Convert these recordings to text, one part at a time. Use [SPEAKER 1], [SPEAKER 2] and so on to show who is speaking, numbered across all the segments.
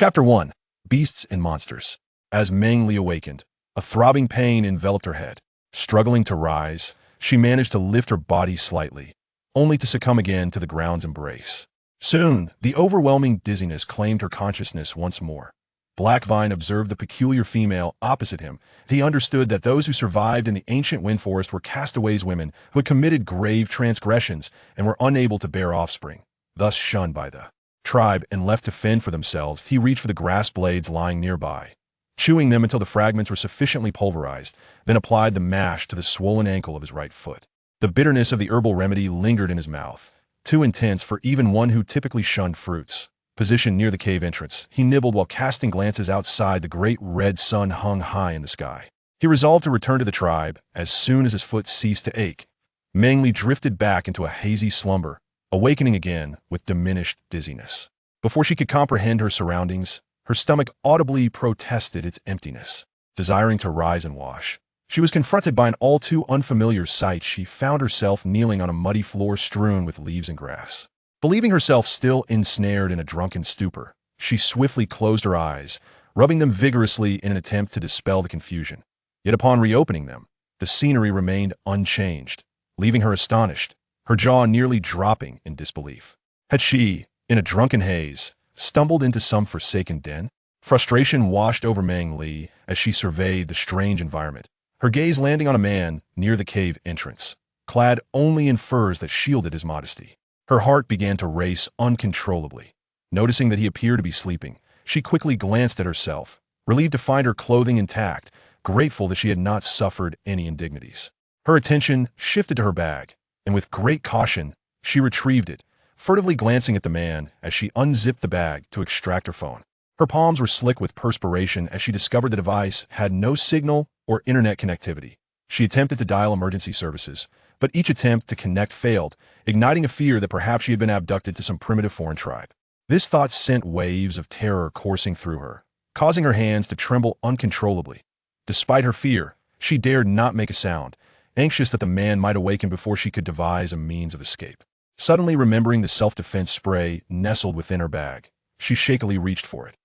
[SPEAKER 1] Chapter 1. Beasts and Monsters. As Meng Li awakened, a throbbing pain enveloped her head. Struggling to rise, she managed to lift her body slightly, only to succumb again to the ground's embrace. Soon, the overwhelming dizziness claimed her consciousness once more. Blackvine observed the peculiar female opposite him. He understood that those who survived in the ancient wind forest were castaways women who had committed grave transgressions and were unable to bear offspring, thus shunned by the tribe and left to fend for themselves. He reached for the grass blades lying nearby, chewing them until the fragments were sufficiently pulverized, then applied the mash to the swollen ankle of his right foot. The bitterness of the herbal remedy lingered in his mouth, too intense for even one who typically shunned fruits. Positioned near the cave entrance, he nibbled while casting glances outside. The great red sun hung high in the sky. He resolved to return to the tribe as soon as his foot ceased to ache. Meng Li drifted back into a hazy slumber, awakening again with diminished dizziness. Before she could comprehend her surroundings, her stomach audibly protested its emptiness. Desiring to rise and wash, she was confronted by an all too unfamiliar sight. She found herself kneeling on a muddy floor strewn with leaves and grass. Believing herself still ensnared in a drunken stupor, she swiftly closed her eyes, rubbing them vigorously in an attempt to dispel the confusion. Yet upon reopening them, the scenery remained unchanged, leaving her astonished, her jaw nearly dropping in disbelief. Had she, in a drunken haze, stumbled into some forsaken den? Frustration washed over Meng Li as she surveyed the strange environment, her gaze landing on a man near the cave entrance, clad only in furs that shielded his modesty. Her heart began to race uncontrollably. Noticing that he appeared to be sleeping, she quickly glanced at herself, relieved to find her clothing intact, grateful that she had not suffered any indignities. Her attention shifted to her bag, and with great caution, she retrieved it, furtively glancing at the man as she unzipped the bag to extract her phone. Her palms were slick with perspiration as she discovered the device had no signal or internet connectivity. She attempted to dial emergency services, but each attempt to connect failed, igniting a fear that perhaps she had been abducted to some primitive foreign tribe. This thought sent waves of terror coursing through her, causing her hands to tremble uncontrollably. Despite her fear, she dared not make a sound, anxious that the man might awaken before she could devise a means of escape. Suddenly remembering the self-defense spray nestled within her bag, she shakily reached for it.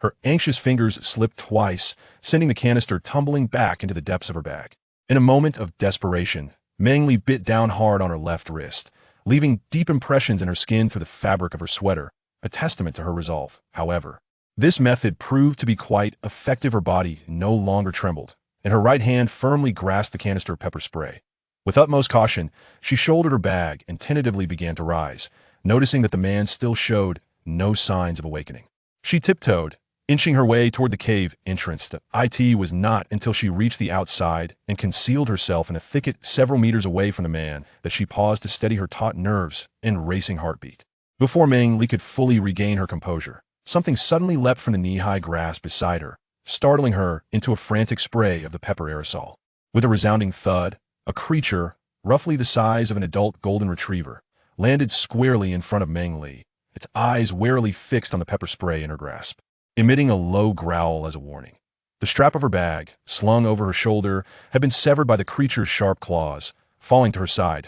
[SPEAKER 1] Her anxious fingers slipped twice, sending the canister tumbling back into the depths of her bag. In a moment of desperation, Meng Li bit down hard on her left wrist, leaving deep impressions in her skin through the fabric of her sweater, a testament to her resolve. However, this method proved to be quite effective. Her body no longer trembled, and her right hand firmly grasped the canister of pepper spray. With utmost caution, she shouldered her bag and tentatively began to rise, noticing that the man still showed no signs of awakening. She tiptoed, inching her way toward the cave entrance. It was not until she reached the outside and concealed herself in a thicket several meters away from the man that she paused to steady her taut nerves and racing heartbeat. Before Meng Li could fully regain her composure, something suddenly leapt from the knee-high grass beside her, startling her into a frantic spray of the pepper aerosol. With a resounding thud, a creature, roughly the size of an adult golden retriever, landed squarely in front of Meng Li, its eyes warily fixed on the pepper spray in her grasp, emitting a low growl as a warning. The strap of her bag, slung over her shoulder, had been severed by the creature's sharp claws, falling to her side.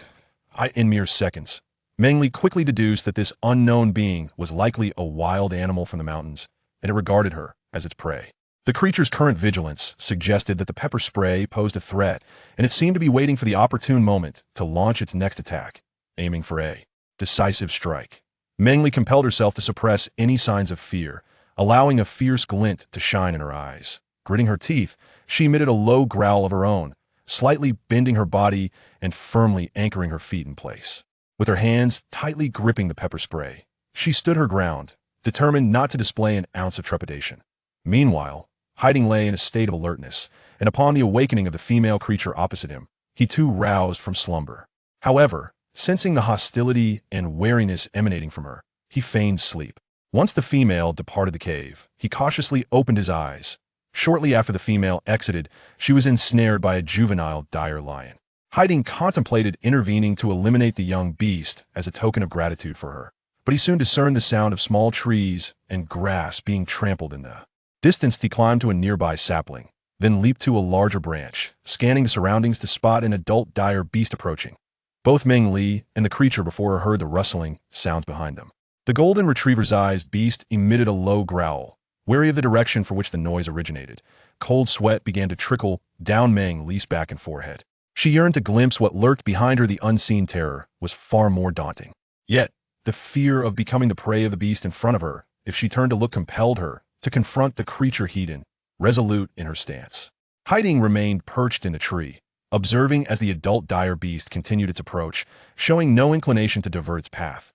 [SPEAKER 1] In mere seconds, Meng Li quickly deduced that this unknown being was likely a wild animal from the mountains, and it regarded her as its prey. The creature's current vigilance suggested that the pepper spray posed a threat, and it seemed to be waiting for the opportune moment to launch its next attack, aiming for a decisive strike. Meng Li compelled herself to suppress any signs of fear, allowing a fierce glint to shine in her eyes. Gritting her teeth, she emitted a low growl of her own, slightly bending her body and firmly anchoring her feet in place. With her hands tightly gripping the pepper spray, she stood her ground, determined not to display an ounce of trepidation. Meanwhile, Hiding lay in a state of alertness, and upon the awakening of the female creature opposite him, he too roused from slumber. However, sensing the hostility and wariness emanating from her, he feigned sleep. Once the female departed the cave, he cautiously opened his eyes. Shortly after the female exited, she was ensnared by a juvenile dire lion. Hiding contemplated intervening to eliminate the young beast as a token of gratitude for her, but he soon discerned the sound of small trees and grass being trampled in the distance. He climbed to a nearby sapling, then leaped to a larger branch, scanning the surroundings to spot an adult dire beast approaching. Both Meng Li and the creature before her heard the rustling sounds behind them. The golden retriever-sized beast emitted a low growl, Wary of the direction for which the noise originated, cold sweat began to trickle down Meng Li's back and forehead. She yearned to glimpse what lurked behind her. The unseen terror was far more daunting. Yet, the fear of becoming the prey of the beast in front of her, if she turned to look, compelled her to confront the creature hidden, resolute in her stance. Hiding remained perched in the tree, observing as the adult dire beast continued its approach, showing no inclination to divert its path.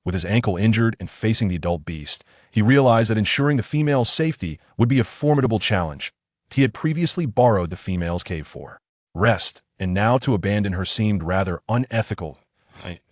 [SPEAKER 1] With his ankle injured and facing the adult beast, he realized that ensuring the female's safety would be a formidable challenge. He had previously borrowed the female's cave for rest, and now to abandon her seemed rather unethical.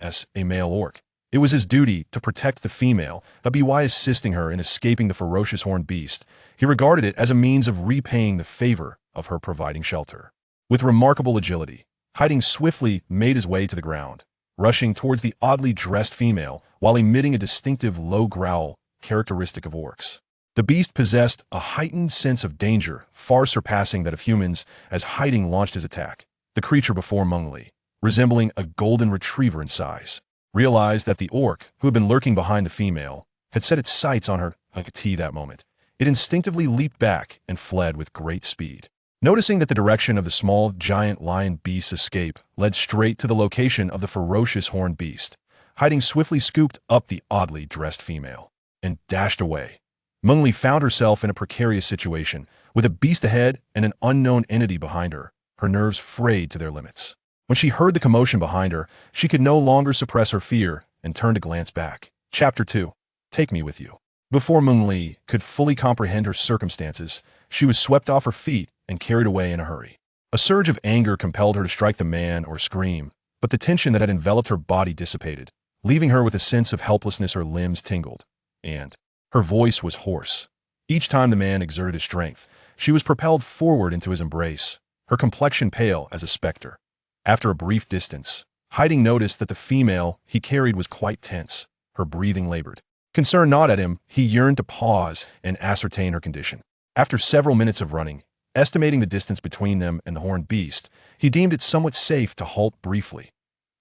[SPEAKER 1] As a male orc, it was his duty to protect the female, but by assisting her in escaping the ferocious horned beast, he regarded it as a means of repaying the favor of her providing shelter. With remarkable agility, Hiding swiftly made his way to the ground, rushing towards the oddly dressed female while emitting a distinctive low growl characteristic of orcs. The beast possessed a heightened sense of danger, far surpassing that of humans, as Hiding launched his attack. The creature before Meng Li, resembling a golden retriever in size, realized that the orc, who had been lurking behind the female, had set its sights on her like a T that moment. It instinctively leaped back and fled with great speed. Noticing that the direction of the small, giant lion beast's escape led straight to the location of the ferocious horned beast, Hiding swiftly scooped up the oddly dressed female and dashed away. Meng Li found herself in a precarious situation, with a beast ahead and an unknown entity behind her, her nerves frayed to their limits. When she heard the commotion behind her, she could no longer suppress her fear and turned to glance back. Chapter 2. Take me with you. Before Meng Li could fully comprehend her circumstances, she was swept off her feet and carried away in a hurry. A surge of anger compelled her to strike the man or scream, but the tension that had enveloped her body dissipated, leaving her with a sense of helplessness. Her limbs tingled, and her voice was hoarse. Each time the man exerted his strength, she was propelled forward into his embrace, her complexion pale as a specter. After a brief distance, Hiding noticed that the female he carried was quite tense, her breathing labored. Concern gnawed at him, he yearned to pause and ascertain her condition. After several minutes of running, estimating the distance between them and the horned beast, he deemed it somewhat safe to halt briefly.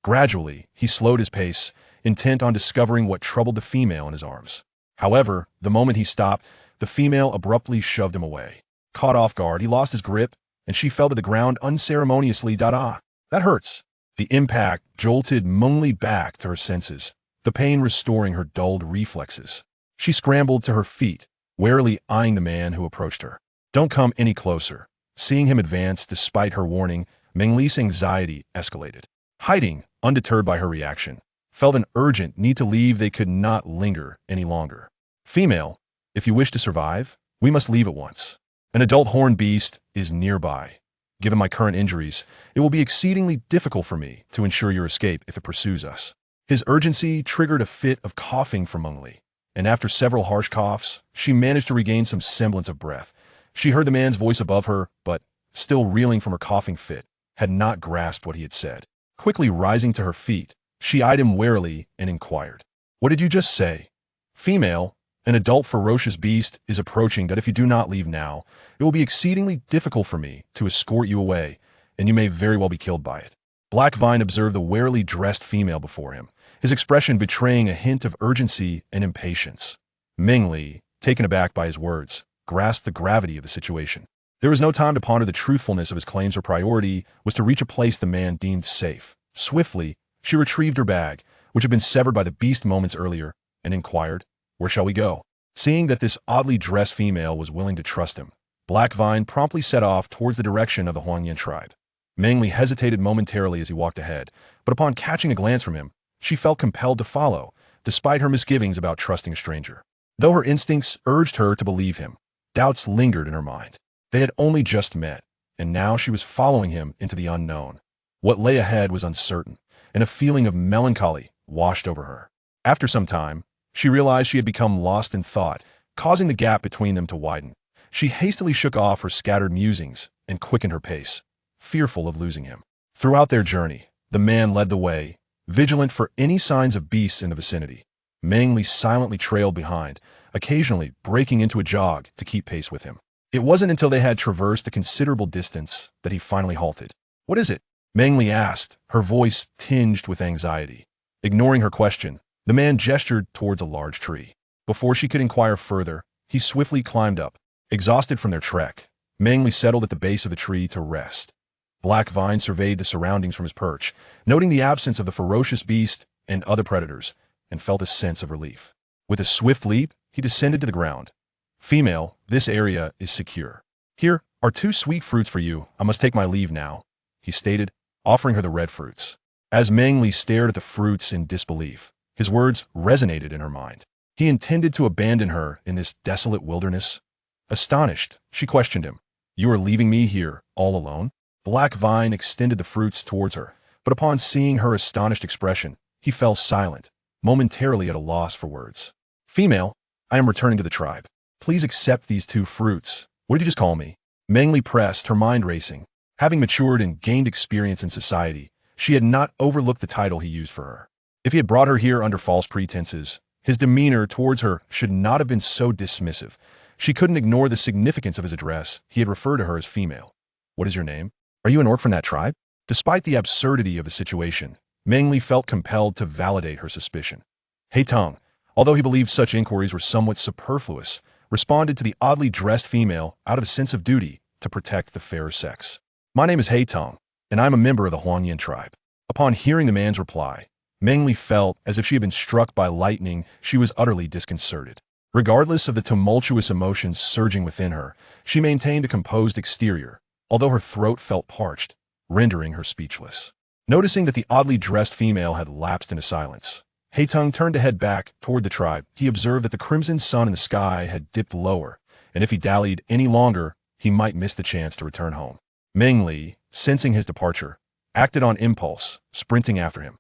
[SPEAKER 1] Gradually, he slowed his pace, intent on discovering what troubled the female in his arms. However, the moment he stopped, the female abruptly shoved him away. Caught off guard, he lost his grip, and she fell to the ground unceremoniously. Ah, that hurts. The impact jolted Meng Li back to her senses, the pain restoring her dulled reflexes. She scrambled to her feet, warily eyeing the man who approached her. Don't come any closer. Seeing him advance despite her warning, Meng Li's anxiety escalated. Hiding, undeterred by her reaction, felt an urgent need to leave. They could not linger any longer. Female, if you wish to survive, we must leave at once. An adult horned beast is nearby. Given my current injuries, it will be exceedingly difficult for me to ensure your escape if it pursues us. His urgency triggered a fit of coughing from Meng Li, and after several harsh coughs, she managed to regain some semblance of breath. She heard the man's voice above her, but, still reeling from her coughing fit, had not grasped what he had said. Quickly rising to her feet, she eyed him warily and inquired, "What did you just say?" "Female, an adult ferocious beast is approaching that if you do not leave now, it will be exceedingly difficult for me to escort you away, and you may very well be killed by it." Black Vine observed the warily dressed female before him, his expression betraying a hint of urgency and impatience. Meng Li, taken aback by his words, grasped the gravity of the situation. There was no time to ponder the truthfulness of his claims. Her priority was to reach a place the man deemed safe. Swiftly, she retrieved her bag, which had been severed by the beast moments earlier, and inquired, "Where shall we go?" Seeing that this oddly dressed female was willing to trust him, Black Vine promptly set off towards the direction of the Huangyan tribe. Meng Li hesitated momentarily as he walked ahead, but upon catching a glance from him, she felt compelled to follow, despite her misgivings about trusting a stranger. Though her instincts urged her to believe him, doubts lingered in her mind. They had only just met, and now she was following him into the unknown. What lay ahead was uncertain, and a feeling of melancholy washed over her. After some time, she realized she had become lost in thought, causing the gap between them to widen. She hastily shook off her scattered musings and quickened her pace, fearful of losing him. Throughout their journey, the man led the way, vigilant for any signs of beasts in the vicinity. Meng Li silently trailed behind, occasionally breaking into a jog to keep pace with him. It wasn't until they had traversed a considerable distance that he finally halted. "What is it?" Meng Li asked, her voice tinged with anxiety. Ignoring her question, the man gestured towards a large tree. Before she could inquire further, he swiftly climbed up. Exhausted from their trek, Meng Li settled at the base of the tree to rest. Black Vine surveyed the surroundings from his perch, noting the absence of the ferocious beast and other predators, and felt a sense of relief. With a swift leap, he descended to the ground. Female, this area is secure. Here are 2 sweet fruits for you. I must take my leave now, he stated, offering her the red fruits. As Meng Li stared at the fruits in disbelief, his words resonated in her mind. He intended to abandon her in this desolate wilderness? Astonished, she questioned him. You are leaving me here, all alone? Black Vine extended the fruits towards her, but upon seeing her astonished expression, he fell silent, momentarily at a loss for words. Female, I am returning to the tribe. Please accept these 2 fruits. What did you just call me? Meng Li pressed, her mind racing. Having matured and gained experience in society, she had not overlooked the title he used for her. If he had brought her here under false pretenses, his demeanor towards her should not have been so dismissive. She couldn't ignore the significance of his address. He had referred to her as female. What is your name? Are you an orc from that tribe? Despite the absurdity of the situation, Meng Li felt compelled to validate her suspicion. Hei Tong, although he believed such inquiries were somewhat superfluous, responded to the oddly dressed female out of a sense of duty to protect the fairer sex. My name is Hei Tong, and I am a member of the Huangyan tribe. Upon hearing the man's reply, Meng Li felt as if she had been struck by lightning. She was utterly disconcerted. Regardless of the tumultuous emotions surging within her, she maintained a composed exterior, although her throat felt parched, rendering her speechless. Noticing that the oddly dressed female had lapsed into silence, Hei Tong turned to head back toward the tribe. He observed that the crimson sun in the sky had dipped lower, and if he dallied any longer, he might miss the chance to return home. Meng Li, sensing his departure, acted on impulse, sprinting after him.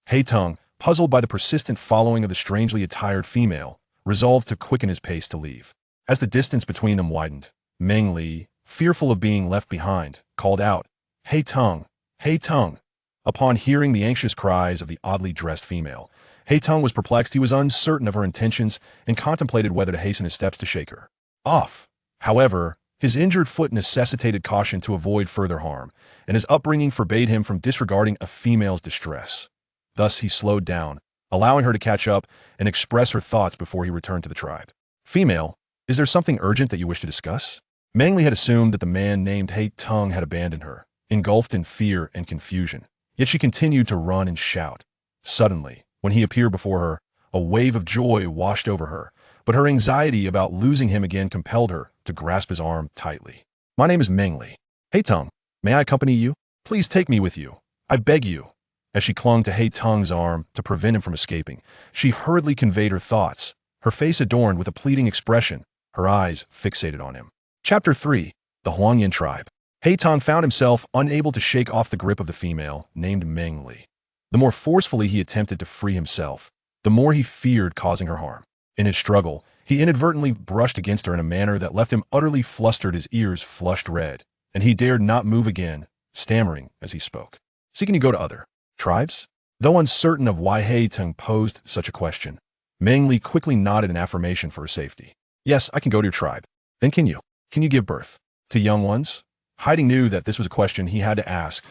[SPEAKER 1] Hei Tong, puzzled by the persistent following of the strangely attired female, resolved to quicken his pace to leave. As the distance between them widened, Meng Li, fearful of being left behind, called out, Hei Tong, Hei Tong. Upon hearing the anxious cries of the oddly dressed female, Hei Tong was perplexed. He was uncertain of her intentions and contemplated whether to hasten his steps to shake her off. However, his injured foot necessitated caution to avoid further harm, and his upbringing forbade him from disregarding a female's distress. Thus he slowed down, allowing her to catch up and express her thoughts before he returned to the tribe. Female, is there something urgent that you wish to discuss? Meng Li had assumed that the man named Hei Tong had abandoned her, engulfed in fear and confusion. Yet she continued to run and shout. Suddenly, when he appeared before her, a wave of joy washed over her, but her anxiety about losing him again compelled her to grasp his arm tightly. My name is Meng Li. Hei Tong, may I accompany you? Please take me with you. I beg you. As she clung to Hei Tong's arm to prevent him from escaping, she hurriedly conveyed her thoughts, her face adorned with a pleading expression, her eyes fixated on him. Chapter 3. The Huangyan Tribe. Hei Tong found himself unable to shake off the grip of the female named Meng Li. The more forcefully he attempted to free himself, the more he feared causing her harm. In his struggle, he inadvertently brushed against her in a manner that left him utterly flustered, his ears flushed red, and he dared not move again, stammering as he spoke. So can you go to other tribes? Though uncertain of why Hei Tong posed such a question, Meng Li quickly nodded in affirmation for her safety. Yes, I can go to your tribe. Then can you? Can you give birth to young ones? Hiding knew that this was a question he had to ask.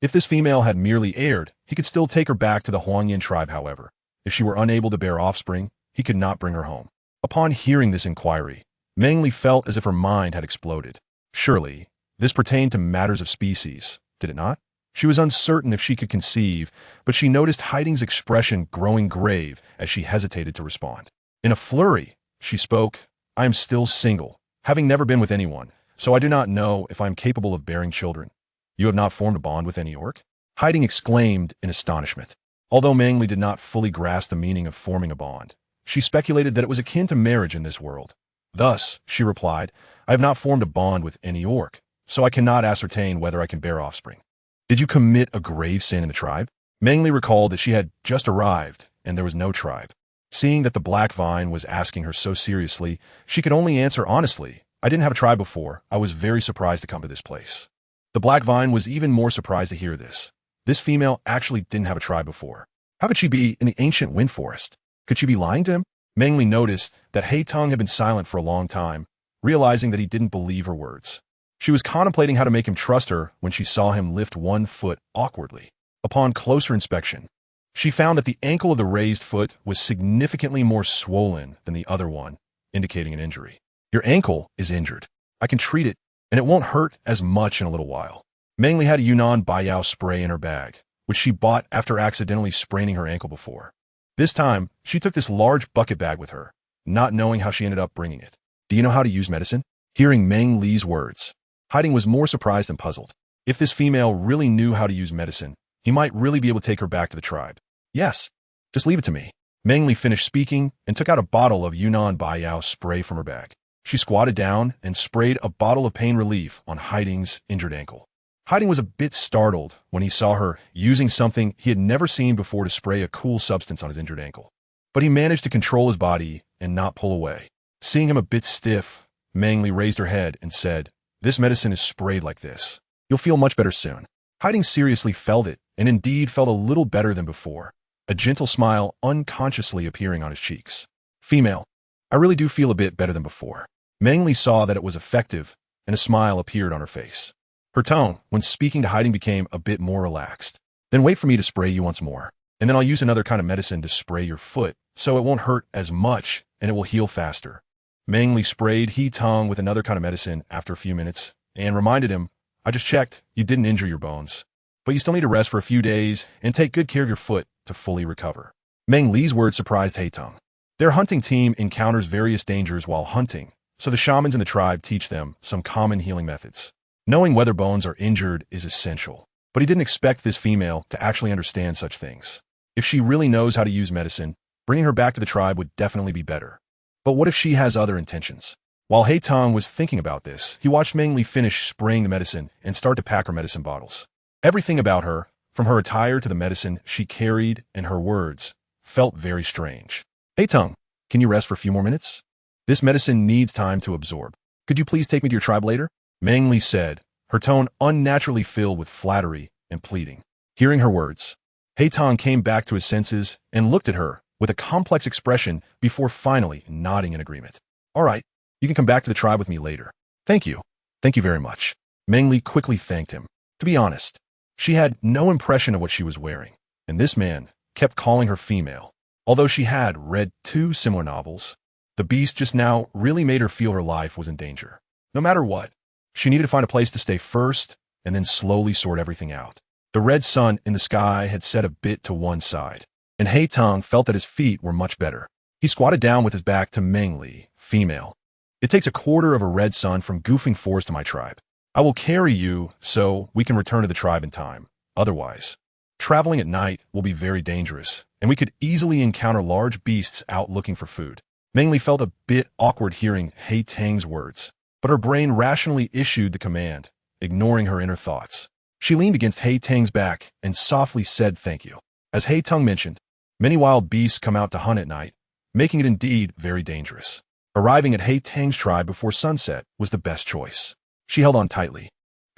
[SPEAKER 1] If this female had merely erred, he could still take her back to the Huangyan tribe. However, if she were unable to bear offspring, he could not bring her home. Upon hearing this inquiry, Meng Li felt as if her mind had exploded. Surely, this pertained to matters of species, did it not? She was uncertain if she could conceive, but she noticed Haiding's expression growing grave as she hesitated to respond. In a flurry, she spoke, I am still single, having never been with anyone, so I do not know if I am capable of bearing children. You have not formed a bond with any orc? Haiding exclaimed in astonishment. Although Meng Li did not fully grasp the meaning of forming a bond, she speculated that it was akin to marriage in this world. Thus, she replied, I have not formed a bond with any orc, so I cannot ascertain whether I can bear offspring. Did you commit a grave sin in the tribe? Meng Li recalled that she had just arrived, and there was no tribe. Seeing that the Black Vine was asking her so seriously, she could only answer honestly, I didn't have a tribe before. I was very surprised to come to this place. The Black Vine was even more surprised to hear this. This female actually didn't have a tribe before. How could she be in the ancient wind forest? Could she be lying to him? Meng Li noticed that Hei Tong had been silent for a long time, realizing that he didn't believe her words. She was contemplating how to make him trust her when she saw him lift one foot awkwardly. Upon closer inspection, she found that the ankle of the raised foot was significantly more swollen than the other one, indicating an injury. Your ankle is injured. I can treat it, and it won't hurt as much in a little while. Meng Li had a yunnan spray in her bag, which she bought after accidentally spraining her ankle before. This time, she took this large bucket bag with her, not knowing how she ended up bringing it. Do you know how to use medicine? Hearing Meng Li's words, Hiding was more surprised than puzzled. If this female really knew how to use medicine, he might really be able to take her back to the tribe. Yes, just leave it to me. Meng Li finished speaking and took out a bottle of yunnan spray from her bag. She squatted down and sprayed a bottle of pain relief on Hiding's injured ankle. Hiding was a bit startled when he saw her using something he had never seen before to spray a cool substance on his injured ankle. But he managed to control his body and not pull away. Seeing him a bit stiff, Meng Li raised her head and said, "This medicine is sprayed like this. You'll feel much better soon." Hiding seriously felt it, and indeed felt a little better than before, a gentle smile unconsciously appearing on his cheeks. "Female, I really do feel a bit better than before." Meng Li saw that it was effective, and a smile appeared on her face. Her tone, when speaking to Hiding, became a bit more relaxed. "Then wait for me to spray you once more, and then I'll use another kind of medicine to spray your foot, so it won't hurt as much, and it will heal faster." Meng Li sprayed He-Tong with another kind of medicine after a few minutes, and reminded him, "I just checked, you didn't injure your bones, but you still need to rest for a few days and take good care of your foot to fully recover." Meng Li's words surprised He-Tong. Their hunting team encounters various dangers while hunting, so the shamans in the tribe teach them some common healing methods. Knowing whether bones are injured is essential, but he didn't expect this female to actually understand such things. If she really knows how to use medicine, bringing her back to the tribe would definitely be better. But what if she has other intentions? While He-Tong was thinking about this, he watched Meng Li finish spraying the medicine and start to pack her medicine bottles. Everything about her, from her attire to the medicine she carried and her words, felt very strange. "He-Tong, can you rest for a few more minutes? This medicine needs time to absorb. Could you please take me to your tribe later?" Meng Li said, her tone unnaturally filled with flattery and pleading. Hearing her words, He-Tong came back to his senses and looked at her with a complex expression before finally nodding in agreement. "All right, you can come back to the tribe with me later." "Thank you. Thank you very much." Meng Li quickly thanked him. To be honest, she had no impression of what she was wearing, and this man kept calling her female. Although she had read 2 similar novels, the beast just now really made her feel her life was in danger. No matter what, she needed to find a place to stay first and then slowly sort everything out. The red sun in the sky had set a bit to one side, and He-Tong felt that his feet were much better. He squatted down with his back to Meng Li, female. "It takes a quarter of a red sun from Goofing Forest to my tribe. I will carry you so we can return to the tribe in time. Otherwise, traveling at night will be very dangerous, and we could easily encounter large beasts out looking for food." Meng Li felt a bit awkward hearing He-Tang's words, but her brain rationally issued the command, ignoring her inner thoughts. She leaned against He-Tang's back and softly said thank you. As He-Tong mentioned, many wild beasts come out to hunt at night, making it indeed very dangerous. Arriving at He-Tang's tribe before sunset was the best choice. She held on tightly.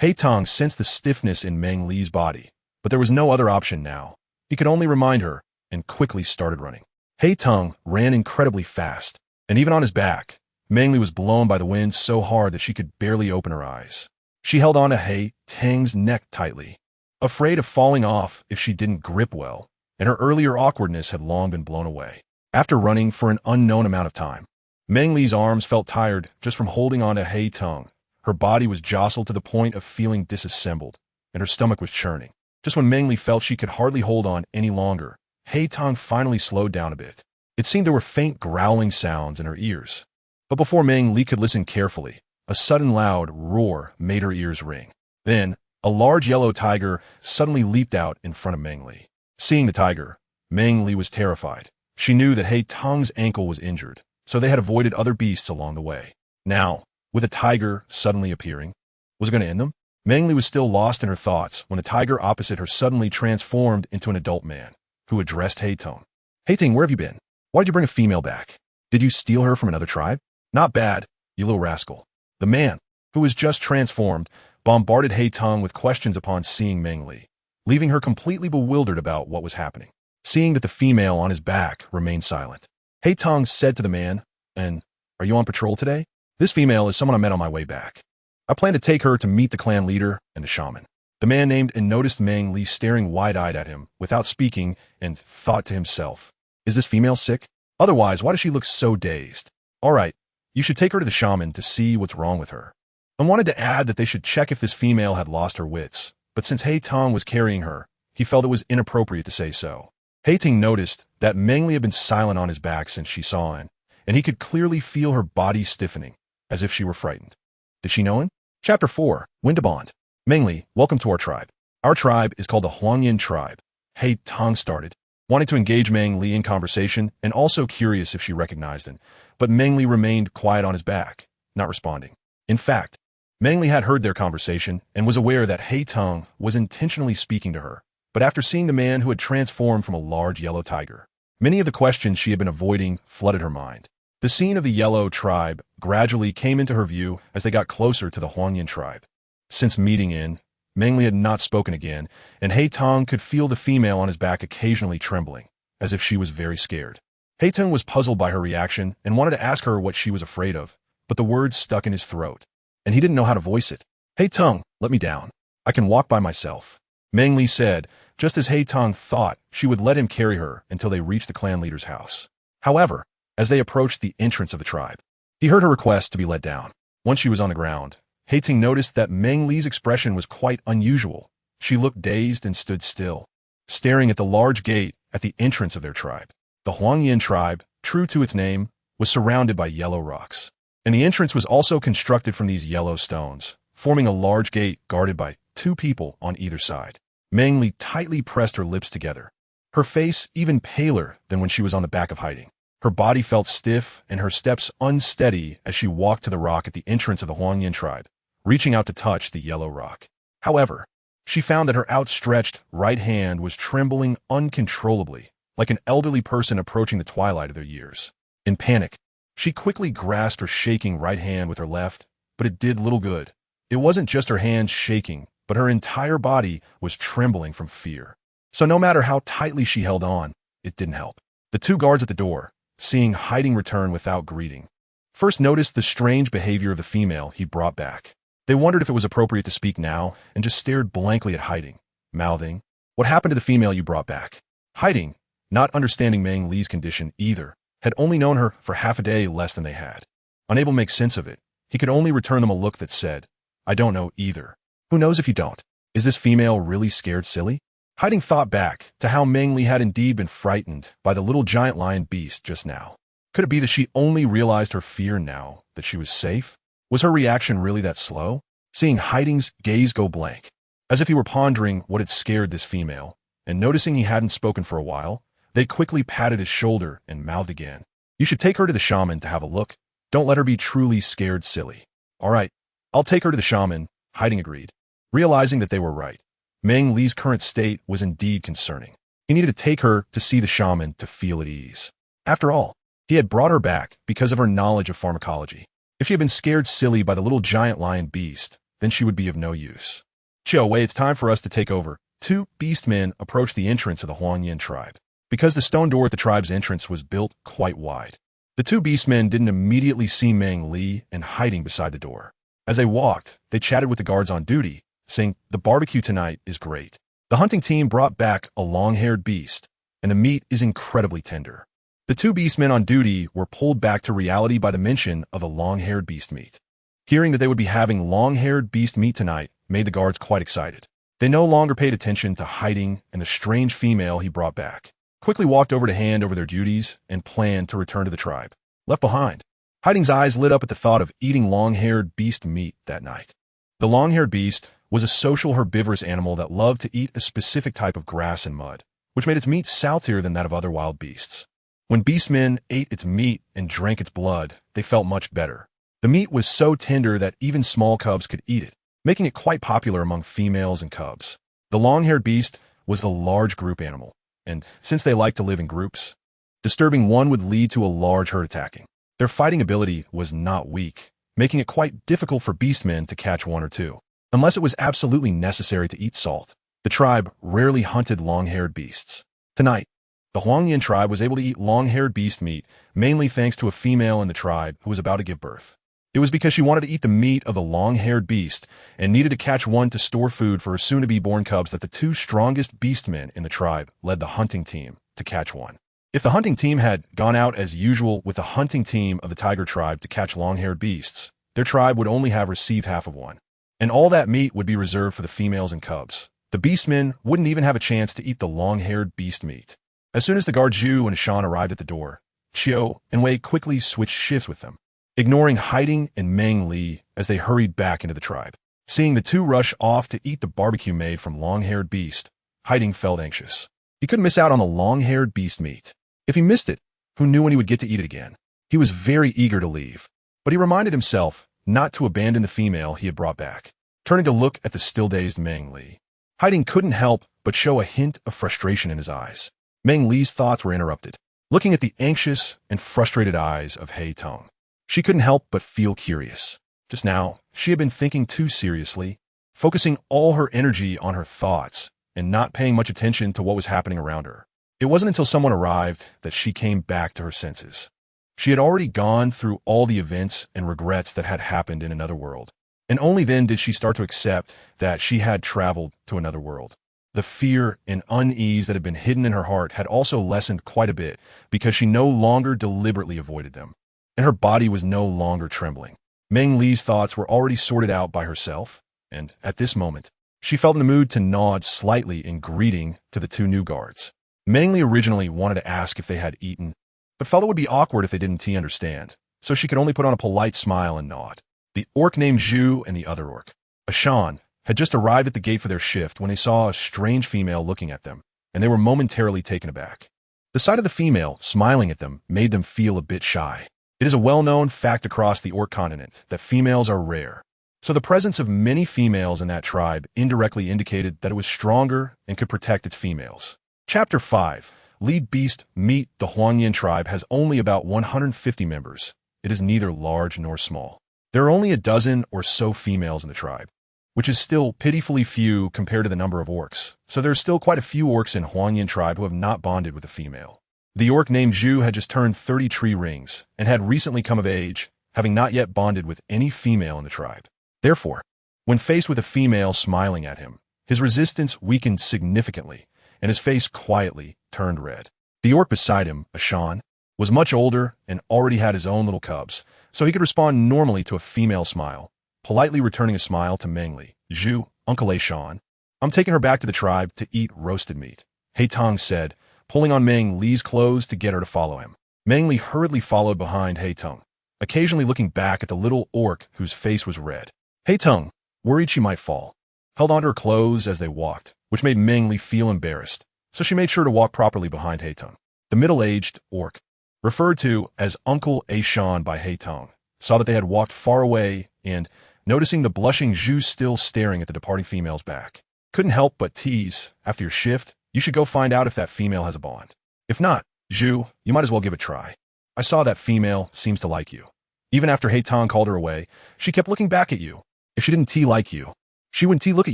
[SPEAKER 1] He-Tong sensed the stiffness in Meng Li's body, but there was no other option now. He could only remind her and quickly started running. He-Tong ran incredibly fast, and even on his back, Meng Li was blown by the wind so hard that she could barely open her eyes. She held on to He-Tang's neck tightly, afraid of falling off if she didn't grip well, and her earlier awkwardness had long been blown away. After running for an unknown amount of time, Meng Li's arms felt tired just from holding on to He-Tong. Her body was jostled to the point of feeling disassembled, and her stomach was churning. Just when Meng Li felt she could hardly hold on any longer, He-Tong finally slowed down a bit. It seemed there were faint growling sounds in her ears. But before Meng Li could listen carefully, a sudden loud roar made her ears ring. Then, a large yellow tiger suddenly leaped out in front of Meng Li. Seeing the tiger, Meng Li was terrified. She knew that He-Tong's ankle was injured, so they had avoided other beasts along the way. Now, with a tiger suddenly appearing, was it going to end them? Meng Li was still lost in her thoughts when the tiger opposite her suddenly transformed into an adult man, who addressed He-Tong. "He-Tong, where have you been? Why did you bring a female back? Did you steal her from another tribe?" "Not bad, you little rascal." The man, who was just transformed, bombarded He-Tong with questions upon seeing Meng Li, leaving her completely bewildered about what was happening. Seeing that the female on his back remained silent, He-Tong said to the man, "And are you on patrol today?" "This female is someone I met on my way back. I plan to take her to meet the clan leader and the shaman." The man named and noticed Meng Li staring wide-eyed at him without speaking and thought to himself, "Is this female sick? Otherwise, why does she look so dazed? All right, You should take her to the shaman to see what's wrong with her. I wanted to add that they should check if this female had lost her wits, but since Hei Tong was carrying her, he felt it was inappropriate to say so. Hei Ting noticed that Meng Li had been silent on his back since she saw him, and he could clearly feel her body stiffening, as if she were frightened. Did she know him? Chapter 4. Bond. Meng Li, welcome to our tribe. Our tribe is called the Huangyin tribe. Hei Tong started, wanting to engage Meng Li in conversation and also curious if she recognized him, but Meng Li remained quiet on his back, not responding. In fact, Meng Li had heard their conversation and was aware that Hei Tong was intentionally speaking to her, but after seeing the man who had transformed from a large yellow tiger, many of the questions she had been avoiding flooded her mind. The scene of the yellow tribe gradually came into her view as they got closer to the Huangyin tribe. Since meeting in, Meng Li had not spoken again, and Hei Tong could feel the female on his back occasionally trembling, as if she was very scared. Hei Tong was puzzled by her reaction and wanted to ask her what she was afraid of, but the words stuck in his throat, and he didn't know how to voice it. Hei Tong, let me down. I can walk by myself, Meng Li said, just as Hei Tong thought she would let him carry her until they reached the clan leader's house. However, as they approached the entrance of the tribe, he heard her request to be let down. Once she was on the ground, Hei Ting noticed that Meng Li's expression was quite unusual. She looked dazed and stood still, staring at the large gate at the entrance of their tribe. The Huangyin tribe, true to its name, was surrounded by yellow rocks, and the entrance was also constructed from these yellow stones, forming a large gate guarded by 2 people on either side. Meng Li tightly pressed her lips together, her face even paler than when she was on the back of hiding. Her body felt stiff and her steps unsteady as she walked to the rock at the entrance of the Huangyin tribe, reaching out to touch the yellow rock. However, she found that her outstretched right hand was trembling uncontrollably, like an elderly person approaching the twilight of their years. In panic, she quickly grasped her shaking right hand with her left, but it did little good. It wasn't just her hands shaking, but her entire body was trembling from fear. So no matter how tightly she held on, it didn't help. The 2 guards at the door, seeing hiding return without greeting, first noticed the strange behavior of the female he brought back. They wondered if it was appropriate to speak now and just stared blankly at hiding, mouthing, "What happened to the female you brought back?" Hiding, not understanding Meng Li's condition either, had only known her for half a day less than they had. Unable to make sense of it, he could only return them a look that said, "I don't know either. Who knows if you don't? Is this female really scared silly?" Hiding thought back to how Meng Li had indeed been frightened by the little giant lion beast just now. Could it be that she only realized her fear now that she was safe? Was her reaction really that slow? Seeing Hiding's gaze go blank, as if he were pondering what had scared this female, and noticing he hadn't spoken for a while, they quickly patted his shoulder and mouthed again, "You should take her to the shaman to have a look. Don't let her be truly scared silly." "All right, I'll take her to the shaman," Hiding agreed, realizing that they were right. Meng Li's current state was indeed concerning. He needed to take her to see the shaman to feel at ease. After all, he had brought her back because of her knowledge of pharmacology. If she had been scared silly by the little giant lion beast, then she would be of no use. "Chiao Wei, it's time for us to take over." 2 beastmen approached the entrance of the Huangyin tribe, because the stone door at the tribe's entrance was built quite wide. The 2 beastmen didn't immediately see Meng Li and Hiding beside the door. As they walked, they chatted with the guards on duty, saying, "The barbecue tonight is great. The hunting team brought back a long-haired beast, and the meat is incredibly tender." The 2 beastmen on duty were pulled back to reality by the mention of the long-haired beast meat. Hearing that they would be having long-haired beast meat tonight made the guards quite excited. They no longer paid attention to Hiding and the strange female he brought back, quickly walked over to hand over their duties and planned to return to the tribe. Left behind, Hiding's eyes lit up at the thought of eating long-haired beast meat that night. The long-haired beast was a social herbivorous animal that loved to eat a specific type of grass and mud, which made its meat saltier than that of other wild beasts. When beastmen ate its meat and drank its blood, they felt much better. The meat was so tender that even small cubs could eat it, making it quite popular among females and cubs. The long-haired beast was the large group animal, and since they liked to live in groups, disturbing one would lead to a large herd attacking. Their fighting ability was not weak, making it quite difficult for beastmen to catch 1 or 2. Unless it was absolutely necessary to eat salt, the tribe rarely hunted long-haired beasts. Tonight, the Huangyin tribe was able to eat long-haired beast meat, mainly thanks to a female in the tribe who was about to give birth. It was because she wanted to eat the meat of the long-haired beast and needed to catch one to store food for her soon-to-be-born cubs that the 2 strongest beastmen in the tribe led the hunting team to catch one. If the hunting team had gone out as usual with the hunting team of the tiger tribe to catch long-haired beasts, their tribe would only have received half of one. And all that meat would be reserved for the females and cubs. The beastmen wouldn't even have a chance to eat the long-haired beast meat. As soon as the guard Zhu and Shan arrived at the door, Qiu and Wei quickly switched shifts with them, ignoring Hiding and Meng Li as they hurried back into the tribe. Seeing the two rush off to eat the barbecue made from long-haired beast, Hiding felt anxious. He couldn't miss out on the long-haired beast meat. If he missed it, who knew when he would get to eat it again? He was very eager to leave, but he reminded himself not to abandon the female he had brought back. Turning to look at the still-dazed Meng Li, Hiding couldn't help but show a hint of frustration in his eyes. Meng Li's thoughts were interrupted. Looking at the anxious and frustrated eyes of Hei Tong, she couldn't help but feel curious. Just now, she had been thinking too seriously, focusing all her energy on her thoughts and not paying much attention to what was happening around her. It wasn't until someone arrived that she came back to her senses. She had already gone through all the events and regrets that had happened in another world, and only then did she start to accept that she had traveled to another world. The fear and unease that had been hidden in her heart had also lessened quite a bit because she no longer deliberately avoided them, and her body was no longer trembling. Meng Li's thoughts were already sorted out by herself, and at this moment, she felt in the mood to nod slightly in greeting to the two new guards. Meng Li originally wanted to ask if they had eaten, but felt it would be awkward if they didn't understand, so she could only put on a polite smile and nod. The orc named Zhu and the other orc, Ashan, had just arrived at the gate for their shift when they saw a strange female looking at them, and they were momentarily taken aback. The sight of the female smiling at them made them feel a bit shy. It is a well-known fact across the orc continent that females are rare, so the presence of many females in that tribe indirectly indicated that it was stronger and could protect its females. Chapter 5. Lead Beast Meet. The Huangyan tribe has only about 150 members. It is neither large nor small. There are only a dozen or so females in the tribe, which is still pitifully few compared to the number of orcs, so there are still quite a few orcs in Huangyan tribe who have not bonded with a female. The orc named Zhu had just turned 30 tree rings and had recently come of age, having not yet bonded with any female in the tribe. Therefore, when faced with a female smiling at him, his resistance weakened significantly, and his face quietly turned red. The orc beside him, Ashan, was much older and already had his own little cubs, so he could respond normally to a female smile, politely returning a smile to Meng Li. Zhu, Uncle Ashan, I'm taking her back to the tribe to eat roasted meat, Hei Tong said, pulling on Meng Li's clothes to get her to follow him. Meng Li hurriedly followed behind Hei Tong, occasionally looking back at the little orc whose face was red. Hei Tong, worried she might fall, held onto her clothes as they walked, which made Meng Li feel embarrassed, so she made sure to walk properly behind Hei Tong. The middle-aged orc, referred to as Uncle Ashan by Hei Tong, saw that they had walked far away and, noticing the blushing Zhu still staring at the departing female's back, couldn't help but tease, after your shift, you should go find out if that female has a bond. If not, Zhu, you might as well give it a try. I saw that female seems to like you. Even after Hei Tong called her away, she kept looking back at you. If she didn't like you, she wouldn't look at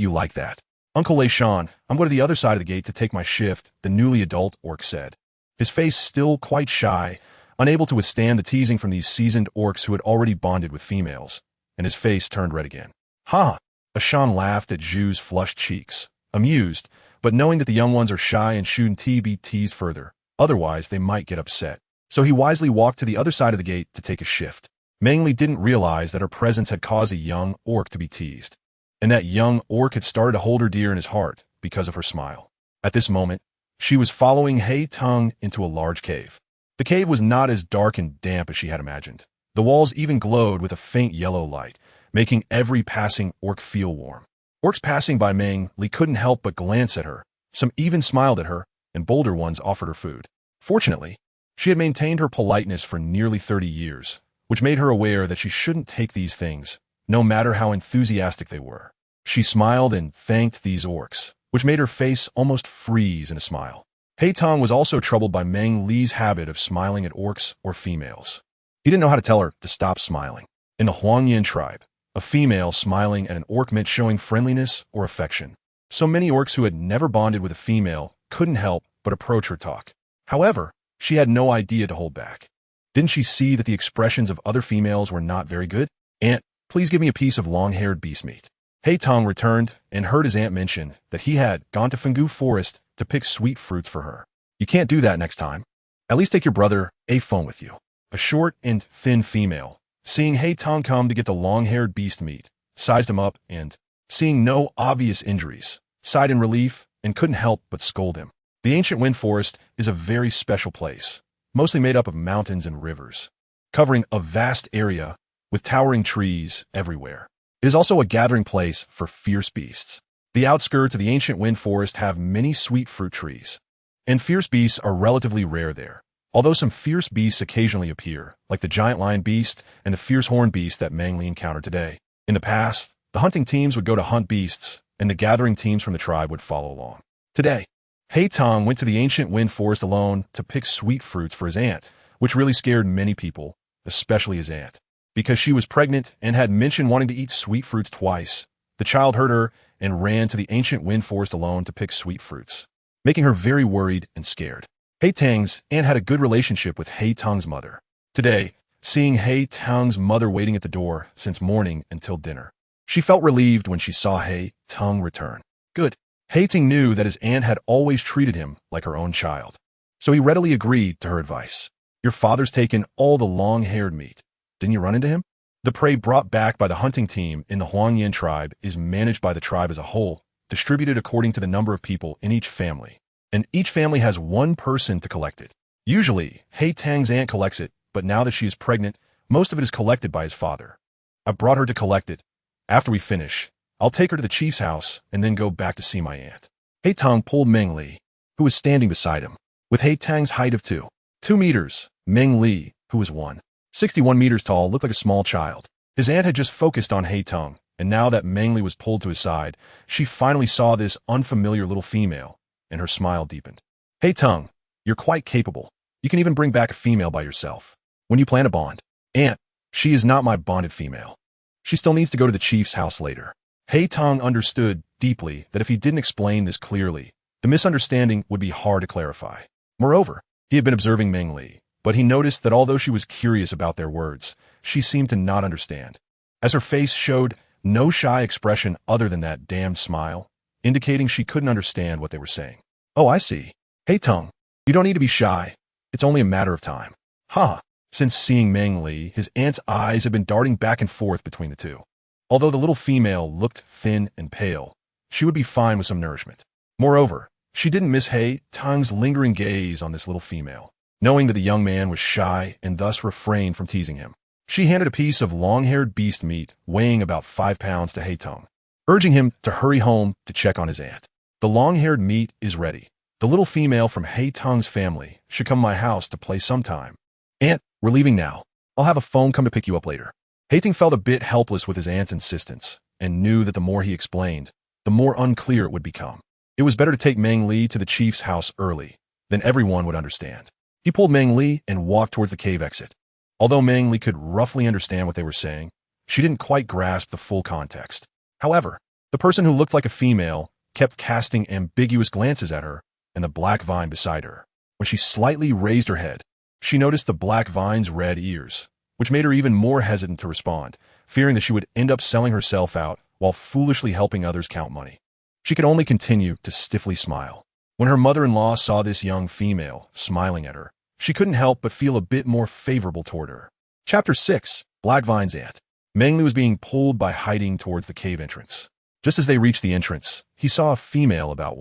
[SPEAKER 1] you like that. Uncle Ashan, I'm going to the other side of the gate to take my shift, the newly adult orc said, his face still quite shy, unable to withstand the teasing from these seasoned orcs who had already bonded with females, and his face turned red again. Ha! Ashan laughed at Zhu's flushed cheeks, amused, but knowing that the young ones are shy and shouldn't be teased further, otherwise they might get upset. So he wisely walked to the other side of the gate to take a shift. Meng Li didn't realize that her presence had caused a young orc to be teased, and that young orc had started to hold her dear in his heart because of her smile. At this moment, she was following Hei Tong into a large cave. The cave was not as dark and damp as she had imagined. The walls even glowed with a faint yellow light, making every passing orc feel warm. Orcs passing by Meng Li couldn't help but glance at her. Some even smiled at her, and bolder ones offered her food. Fortunately, she had maintained her politeness for nearly 30 years, which made her aware that she shouldn't take these things, no matter how enthusiastic they were. She smiled and thanked these orcs, which made her face almost freeze in a smile. Hei Tong was also troubled by Meng Li's habit of smiling at orcs or females. He didn't know how to tell her to stop smiling. In the Huangyan tribe, a female smiling at an orc meant showing friendliness or affection. So many orcs who had never bonded with a female couldn't help but approach her talk. However, she had no idea to hold back. Didn't she see that the expressions of other females were not very good? Aunt, please give me a piece of long-haired beast meat. Hei Tong returned and heard his aunt mention that he had gone to Fengu Forest to pick sweet fruits for her. You can't do that next time. At least take your brother, a phone with you. A short and thin female, seeing He Tong come to get the long-haired beast meat, sized him up and, seeing no obvious injuries, sighed in relief and couldn't help but scold him. The ancient wind forest is a very special place, mostly made up of mountains and rivers, covering a vast area with towering trees everywhere. It is also a gathering place for fierce beasts. The outskirts of the ancient wind forest have many sweet fruit trees, and fierce beasts are relatively rare there. Although some fierce beasts occasionally appear, like the giant lion beast and the fierce horned beast that Meng Li encountered today. In the past, the hunting teams would go to hunt beasts, and the gathering teams from the tribe would follow along. Today, He Tong went to the ancient wind forest alone to pick sweet fruits for his aunt, which really scared many people, especially his aunt. Because she was pregnant and had mentioned wanting to eat sweet fruits twice, the child heard her and ran to the ancient wind forest alone to pick sweet fruits, making her very worried and scared. He Tong's aunt had a good relationship with He Tong's mother. Today, seeing He Tong's mother waiting at the door since morning until dinner, she felt relieved when she saw He Tong return. Good. He Tong knew that his aunt had always treated him like her own child, so he readily agreed to her advice. Your father's taken all the long-haired meat. Didn't you run into him? The prey brought back by the hunting team in the Huangyan tribe is managed by the tribe as a whole, distributed according to the number of people in each family. And each family has one person to collect it. Usually, He Tong's aunt collects it, but now that she is pregnant, most of it is collected by his father. I brought her to collect it. After we finish, I'll take her to the chief's house and then go back to see my aunt. He Tong pulled Meng Li, who was standing beside him. With He Tong's height of 2 meters, Meng Li, who was 161 meters tall, looked like a small child. His aunt had just focused on He Tong, and now that Meng Li was pulled to his side, she finally saw this unfamiliar little female, and her smile deepened. He Tong, you're quite capable. You can even bring back a female by yourself. When you plan to bond. Aunt, she is not my bonded female. She still needs to go to the chief's house later. He Tong understood deeply that if he didn't explain this clearly, the misunderstanding would be hard to clarify. Moreover, he had been observing Meng Li, but he noticed that although she was curious about their words, she seemed to not understand, as her face showed no shy expression other than that damned smile, indicating she couldn't understand what they were saying. Oh, I see. He Tong, you don't need to be shy. It's only a matter of time. Ha! Since seeing Meng Li, his aunt's eyes had been darting back and forth between the two. Although the little female looked thin and pale, she would be fine with some nourishment. Moreover, she didn't miss He Tong's lingering gaze on this little female, knowing that the young man was shy and thus refrained from teasing him. She handed a piece of long-haired beast meat weighing about 5 pounds to He Tong, urging him to hurry home to check on his aunt. The long-haired meat is ready. The little female from He Tong's family should come to my house to play sometime. Aunt, we're leaving now. I'll have a phone come to pick you up later. He Tong felt a bit helpless with his aunt's insistence, and knew that the more he explained, the more unclear it would become. It was better to take Meng Li to the chief's house early, then everyone would understand. He pulled Meng Li and walked towards the cave exit. Although Meng Li could roughly understand what they were saying, she didn't quite grasp the full context. However, the person who looked like a female kept casting ambiguous glances at her and the black vine beside her. When she slightly raised her head, she noticed the black vine's red ears, which made her even more hesitant to respond, fearing that she would end up selling herself out while foolishly helping others count money. She could only continue to stiffly smile. When her mother-in-law saw this young female smiling at her, she couldn't help but feel a bit more favorable toward her. Chapter 6. Black Vine's Aunt. Meng Li was being pulled by hiding towards the cave entrance. Just as they reached the entrance, he saw a female about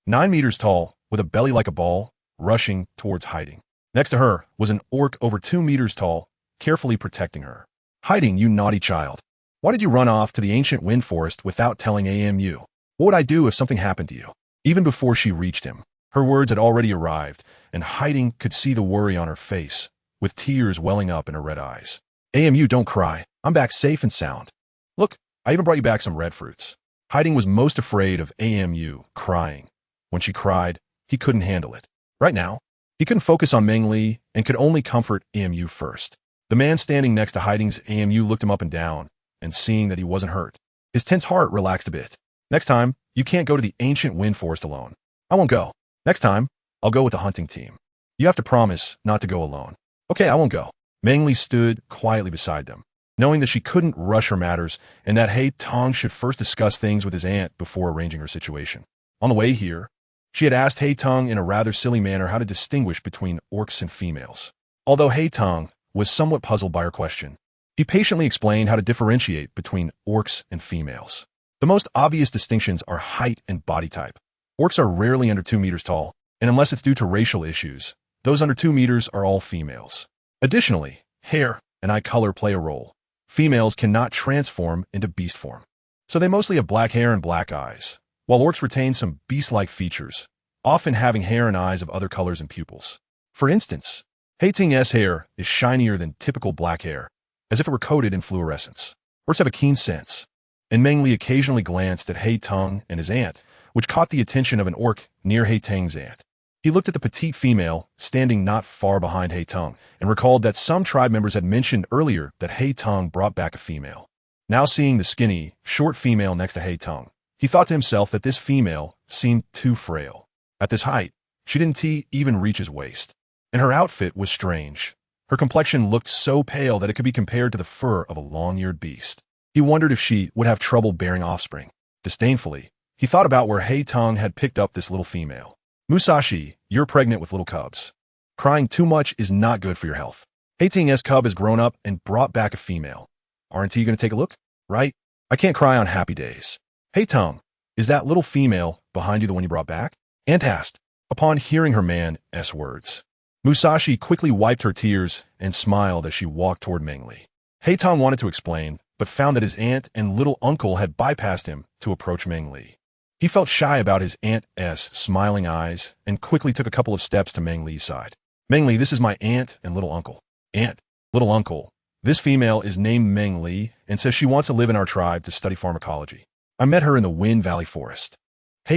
[SPEAKER 1] 9 meters tall, with a belly like a ball, rushing towards hiding. Next to her was an orc over 2 meters tall, carefully protecting her. Hiding, you naughty child. Why did you run off to the ancient wind forest without telling AMU? What would I do if something happened to you? Even before she reached him, her words had already arrived, and Hiding could see the worry on her face, with tears welling up in her red eyes. AMU, don't cry. I'm back safe and sound. Look, I even brought you back some red fruits. Hiding was most afraid of AMU crying. When she cried, he couldn't handle it. Right now, he couldn't focus on Meng Li and could only comfort AMU first. The man standing next to Hiding's AMU looked him up and down, and seeing that he wasn't hurt, his tense heart relaxed a bit. Next time, you can't go to the ancient wind forest alone. I won't go. Next time, I'll go with the hunting team. You have to promise not to go alone. Okay, I won't go. Meng Li stood quietly beside them, knowing that she couldn't rush her matters and that He Tong should first discuss things with his aunt before arranging her situation. On the way here, She had asked Tong in a rather silly manner how to distinguish between orcs and females. Although Tong was somewhat puzzled by her question, he patiently explained how to differentiate between orcs and females. The most obvious distinctions are height and body type. Orcs are rarely under 2 meters tall, and unless it's due to racial issues, those under 2 meters are all females. Additionally, hair and eye color play a role. Females cannot transform into beast form, so they mostly have black hair and black eyes, while orcs retain some beast-like features, often having hair and eyes of other colors and pupils. For instance, Ting's hair is shinier than typical black hair, as if it were coated in fluorescence. Orcs have a keen sense, and Meng Li occasionally glanced at Tong and his aunt, which caught the attention of an orc near Teng's aunt. He looked at the petite female standing not far behind Tong and recalled that some tribe members had mentioned earlier that Tong brought back a female. Now seeing the skinny, short female next to Tong, he thought to himself that this female seemed too frail. At this height, she didn't even reach his waist, and her outfit was strange. Her complexion looked so pale that it could be compared to the fur of a long-eared beast. He wondered if she would have trouble bearing offspring. Disdainfully, he thought about where Tong had picked up this little female. Musashi, you're pregnant with little cubs. Crying too much is not good for your health. Ting's cub has grown up and brought back a female. Aren't you going to take a look? Right? I can't cry on happy days. Tong, is that little female behind you the one you brought back? Aunt asked, upon hearing her man's words. Musashi quickly wiped her tears and smiled as she walked toward Meng Li. Tong wanted to explain, but found that his aunt and little uncle had bypassed him to approach Meng Li. He felt shy about his aunt's smiling eyes and quickly took a couple of steps to Meng Li's side. Meng Li, this is my aunt and little uncle. Aunt, little uncle, this female is named Meng Li and says she wants to live in our tribe to study pharmacology. I met her in the Wind Valley Forest.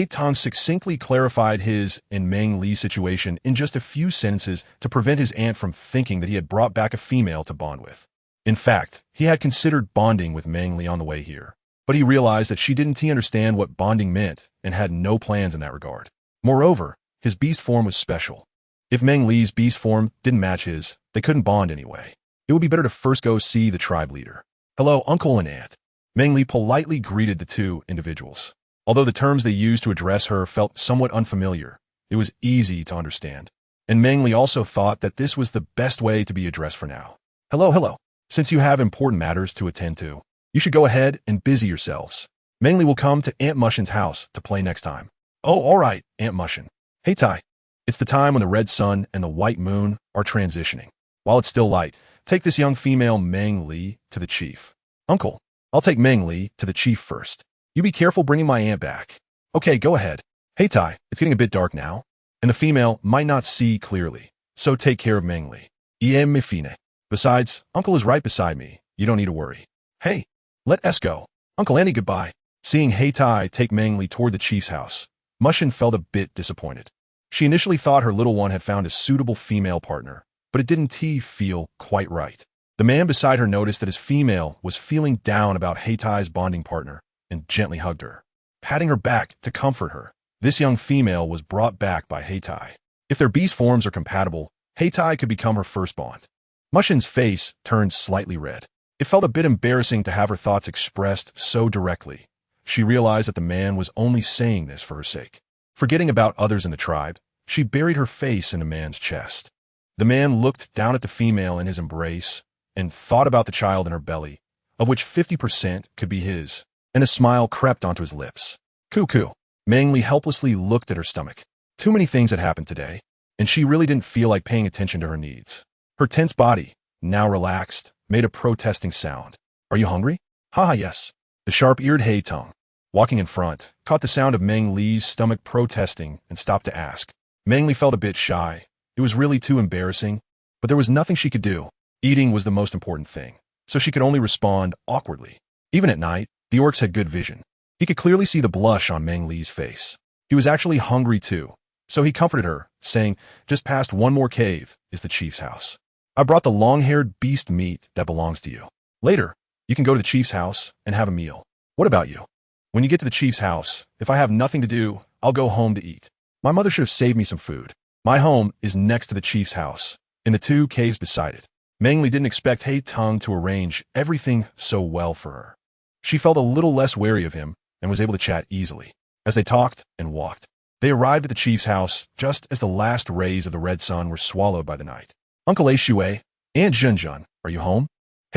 [SPEAKER 1] Tong succinctly clarified his and Meng Li's situation in just a few sentences to prevent his aunt from thinking that he had brought back a female to bond with. In fact, he had considered bonding with Meng Li on the way here, but he realized that she didn't understand what bonding meant and had no plans in that regard. Moreover, his beast form was special. If Meng Li's beast form didn't match his, they couldn't bond anyway. It would be better to first go see the tribe leader. Hello, uncle and aunt. Meng Li politely greeted the two individuals. Although the terms they used to address her felt somewhat unfamiliar, it was easy to understand. And Meng Li also thought that this was the best way to be addressed for now. Hello. Since you have important matters to attend to, you should go ahead and busy yourselves. Meng Li will come to Aunt Mushin's house to play next time. Oh, all right, Aunt Mushin. Tai. It's the time when the red sun and the white moon are transitioning. While it's still light, take this young female Meng Li to the chief. Uncle, I'll take Meng Li to the chief first. You be careful bringing my aunt back. Okay, go ahead. Tai, it's getting a bit dark now, and the female might not see clearly, so take care of Meng Li. Me fine. Besides, Uncle is right beside me. You don't need to worry. Hey, let us go. Uncle Andy, goodbye. Seeing Tai take Meng Li toward the chief's house, Mushin felt a bit disappointed. She initially thought her little one had found a suitable female partner, but it didn't feel quite right. The man beside her noticed that his female was feeling down about Tai's bonding partner and gently hugged her, patting her back to comfort her. This young female was brought back by Tai. If their beast forms are compatible, Tai could become her first bond. Mushin's face turned slightly red. It felt a bit embarrassing to have her thoughts expressed so directly. She realized that the man was only saying this for her sake. Forgetting about others in the tribe, she buried her face in the man's chest. The man looked down at the female in his embrace and thought about the child in her belly, of which 50% could be his, and a smile crept onto his lips. Cuckoo. Meng Li helplessly looked at her stomach. Too many things had happened today, and she really didn't feel like paying attention to her needs. Her tense body, now relaxed, made a protesting sound. Are you hungry? Haha, yes. The sharp-eared Tong, walking in front, caught the sound of Meng Li's stomach protesting and stopped to ask. Meng Li felt a bit shy. It was really too embarrassing, but there was nothing she could do. Eating was the most important thing, so she could only respond awkwardly. Even at night, the orcs had good vision. He could clearly see the blush on Meng Li's face. He was actually hungry too, so he comforted her, saying, just past one more cave is the chief's house. I brought the long-haired beast meat that belongs to you. Later, you can go to the chief's house and have a meal. What about you? When you get to the chief's house, if I have nothing to do, I'll go home to eat. My mother should have saved me some food. My home is next to the chief's house, in the 2 caves beside it. Meng Li didn't expect Tong to arrange everything so well for her. She felt a little less wary of him and was able to chat easily. As they talked and walked, They arrived at the chief's house just as the last rays of the red sun were swallowed by the night. "Uncle Shui, Aunt Junjun, are you home?"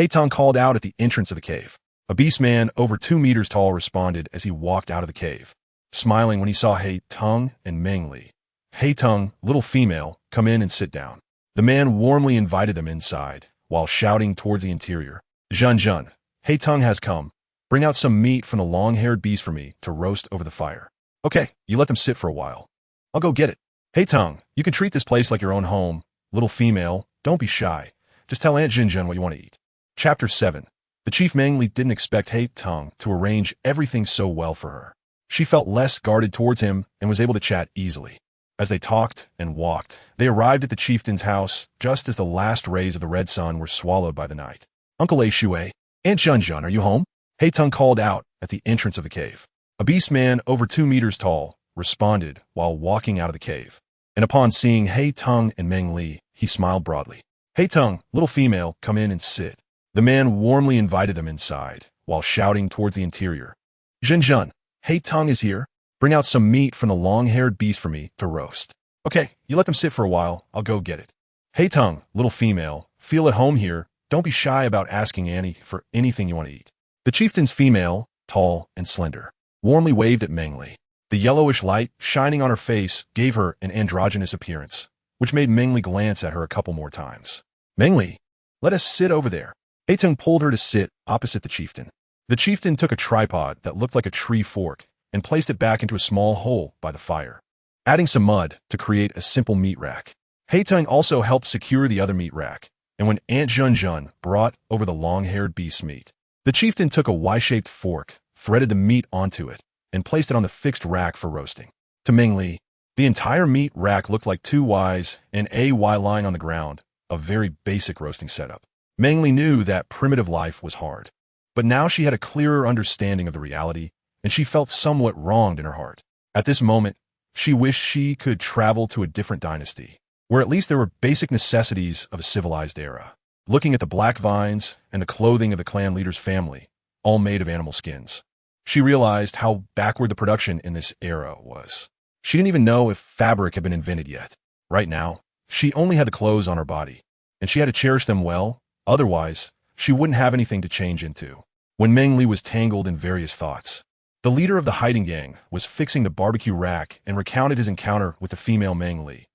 [SPEAKER 1] Tong called out at the entrance of the cave. A beastman over 2 meters tall responded as he walked out of the cave, smiling when he saw Tong and Meng Li. Tong, little female, come in and sit down. The man warmly invited them inside, while shouting towards the interior. "Junjun, Tong has come. Bring out some meat from the long-haired beast for me to roast over the fire." "Okay, you let them sit for a while. I'll go get it." Tong, you can treat this place like your own home. Little female, don't be shy. Just tell Aunt Junjun what you want to eat. Chapter 7. The Chief Meng Li didn't expect Tong to arrange everything so well for her. She felt less guarded towards him and was able to chat easily. As they talked and walked, they arrived at the chieftain's house just as the last rays of the red sun were swallowed by the night. "Uncle Shui, Aunt Junjun, are you home?" Tong called out at the entrance of the cave. A beastman over 2 meters tall responded while walking out of the cave. And upon seeing Tong and Meng Li, he smiled broadly. Tong, little female, come in and sit." The man warmly invited them inside, while shouting towards the interior. "Junjun, Tong is here. Bring out some meat from the long-haired beast for me to roast." "Okay, you let them sit for a while. I'll go get it." Tong, little female, feel at home here. Don't be shy about asking Annie for anything you want to eat." The chieftain's female, tall and slender, warmly waved at Meng Li. The yellowish light shining on her face gave her an androgynous appearance, which made Meng Li glance at her a couple more times. "Meng Li, let us sit over there." Tong pulled her to sit opposite the chieftain. The chieftain took a tripod that looked like a tree fork and placed it back into a small hole by the fire, adding some mud to create a simple meat rack. Tong also helped secure the other meat rack, and when Aunt Junjun brought over the long-haired beast's meat, the chieftain took a Y-shaped fork, threaded the meat onto it, and placed it on the fixed rack for roasting. To Meng Li, the entire meat rack looked like 2 Ys and a Y lying on the ground, a very basic roasting setup. Meng Li knew that primitive life was hard, but now she had a clearer understanding of the reality, and she felt somewhat wronged in her heart. At this moment, she wished she could travel to a different dynasty, where at least there were basic necessities of a civilized era. Looking at the black vines and the clothing of the clan leader's family, all made of animal skins, she realized how backward the production in this era was. She didn't even know if fabric had been invented yet. Right now, she only had the clothes on her body, and she had to cherish them well. Otherwise, she wouldn't have anything to change into. When Meng Li was tangled in various thoughts, the leader of the hiding gang was fixing the barbecue rack and recounted his encounter with the female Meng Li.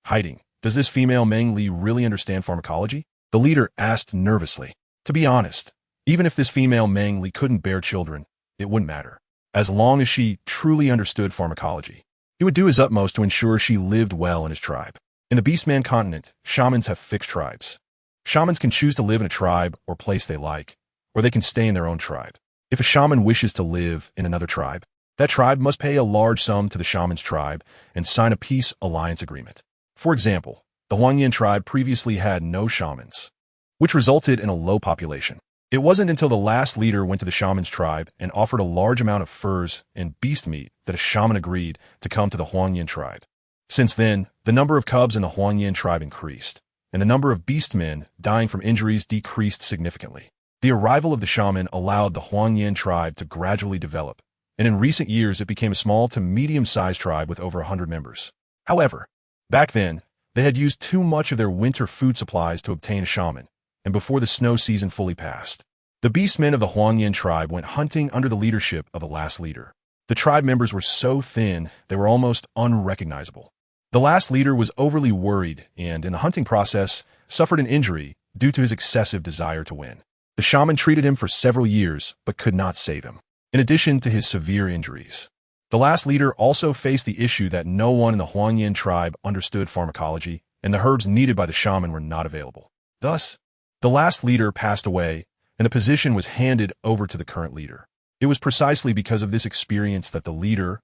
[SPEAKER 1] "Hiding, does this female Meng Li really understand pharmacology?" the leader asked nervously. To be honest, even if this female Meng Li couldn't bear children, it wouldn't matter. As long as she truly understood pharmacology, he would do his utmost to ensure she lived well in his tribe. In the Beastman continent, shamans have fixed tribes. Shamans can choose to live in a tribe or place they like, or they can stay in their own tribe. If a shaman wishes to live in another tribe, that tribe must pay a large sum to the shaman's tribe and sign a peace alliance agreement. For example, the Huangyan tribe previously had no shamans, which resulted in a low population. It wasn't until the last leader went to the shaman's tribe and offered a large amount of furs and beast meat that a shaman agreed to come to the Huangyan tribe. Since then, the number of cubs in the Huangyan tribe increased, and the number of beastmen dying from injuries decreased significantly. The arrival of the shaman allowed the Huangyan tribe to gradually develop, and in recent years it became a small to medium-sized tribe with over 100 members. However, back then, they had used too much of their winter food supplies to obtain a shaman, and before the snow season fully passed, the beastmen of the Huangyan tribe went hunting under the leadership of the last leader. The tribe members were so thin they were almost unrecognizable. The last leader was overly worried and, in the hunting process, suffered an injury due to his excessive desire to win. The shaman treated him for several years but could not save him. In addition to his severe injuries, the last leader also faced the issue that no one in the Huangyan tribe understood pharmacology, and the herbs needed by the shaman were not available. Thus, the last leader passed away, and the position was handed over to the current leader. It was precisely because of this experience that the leader,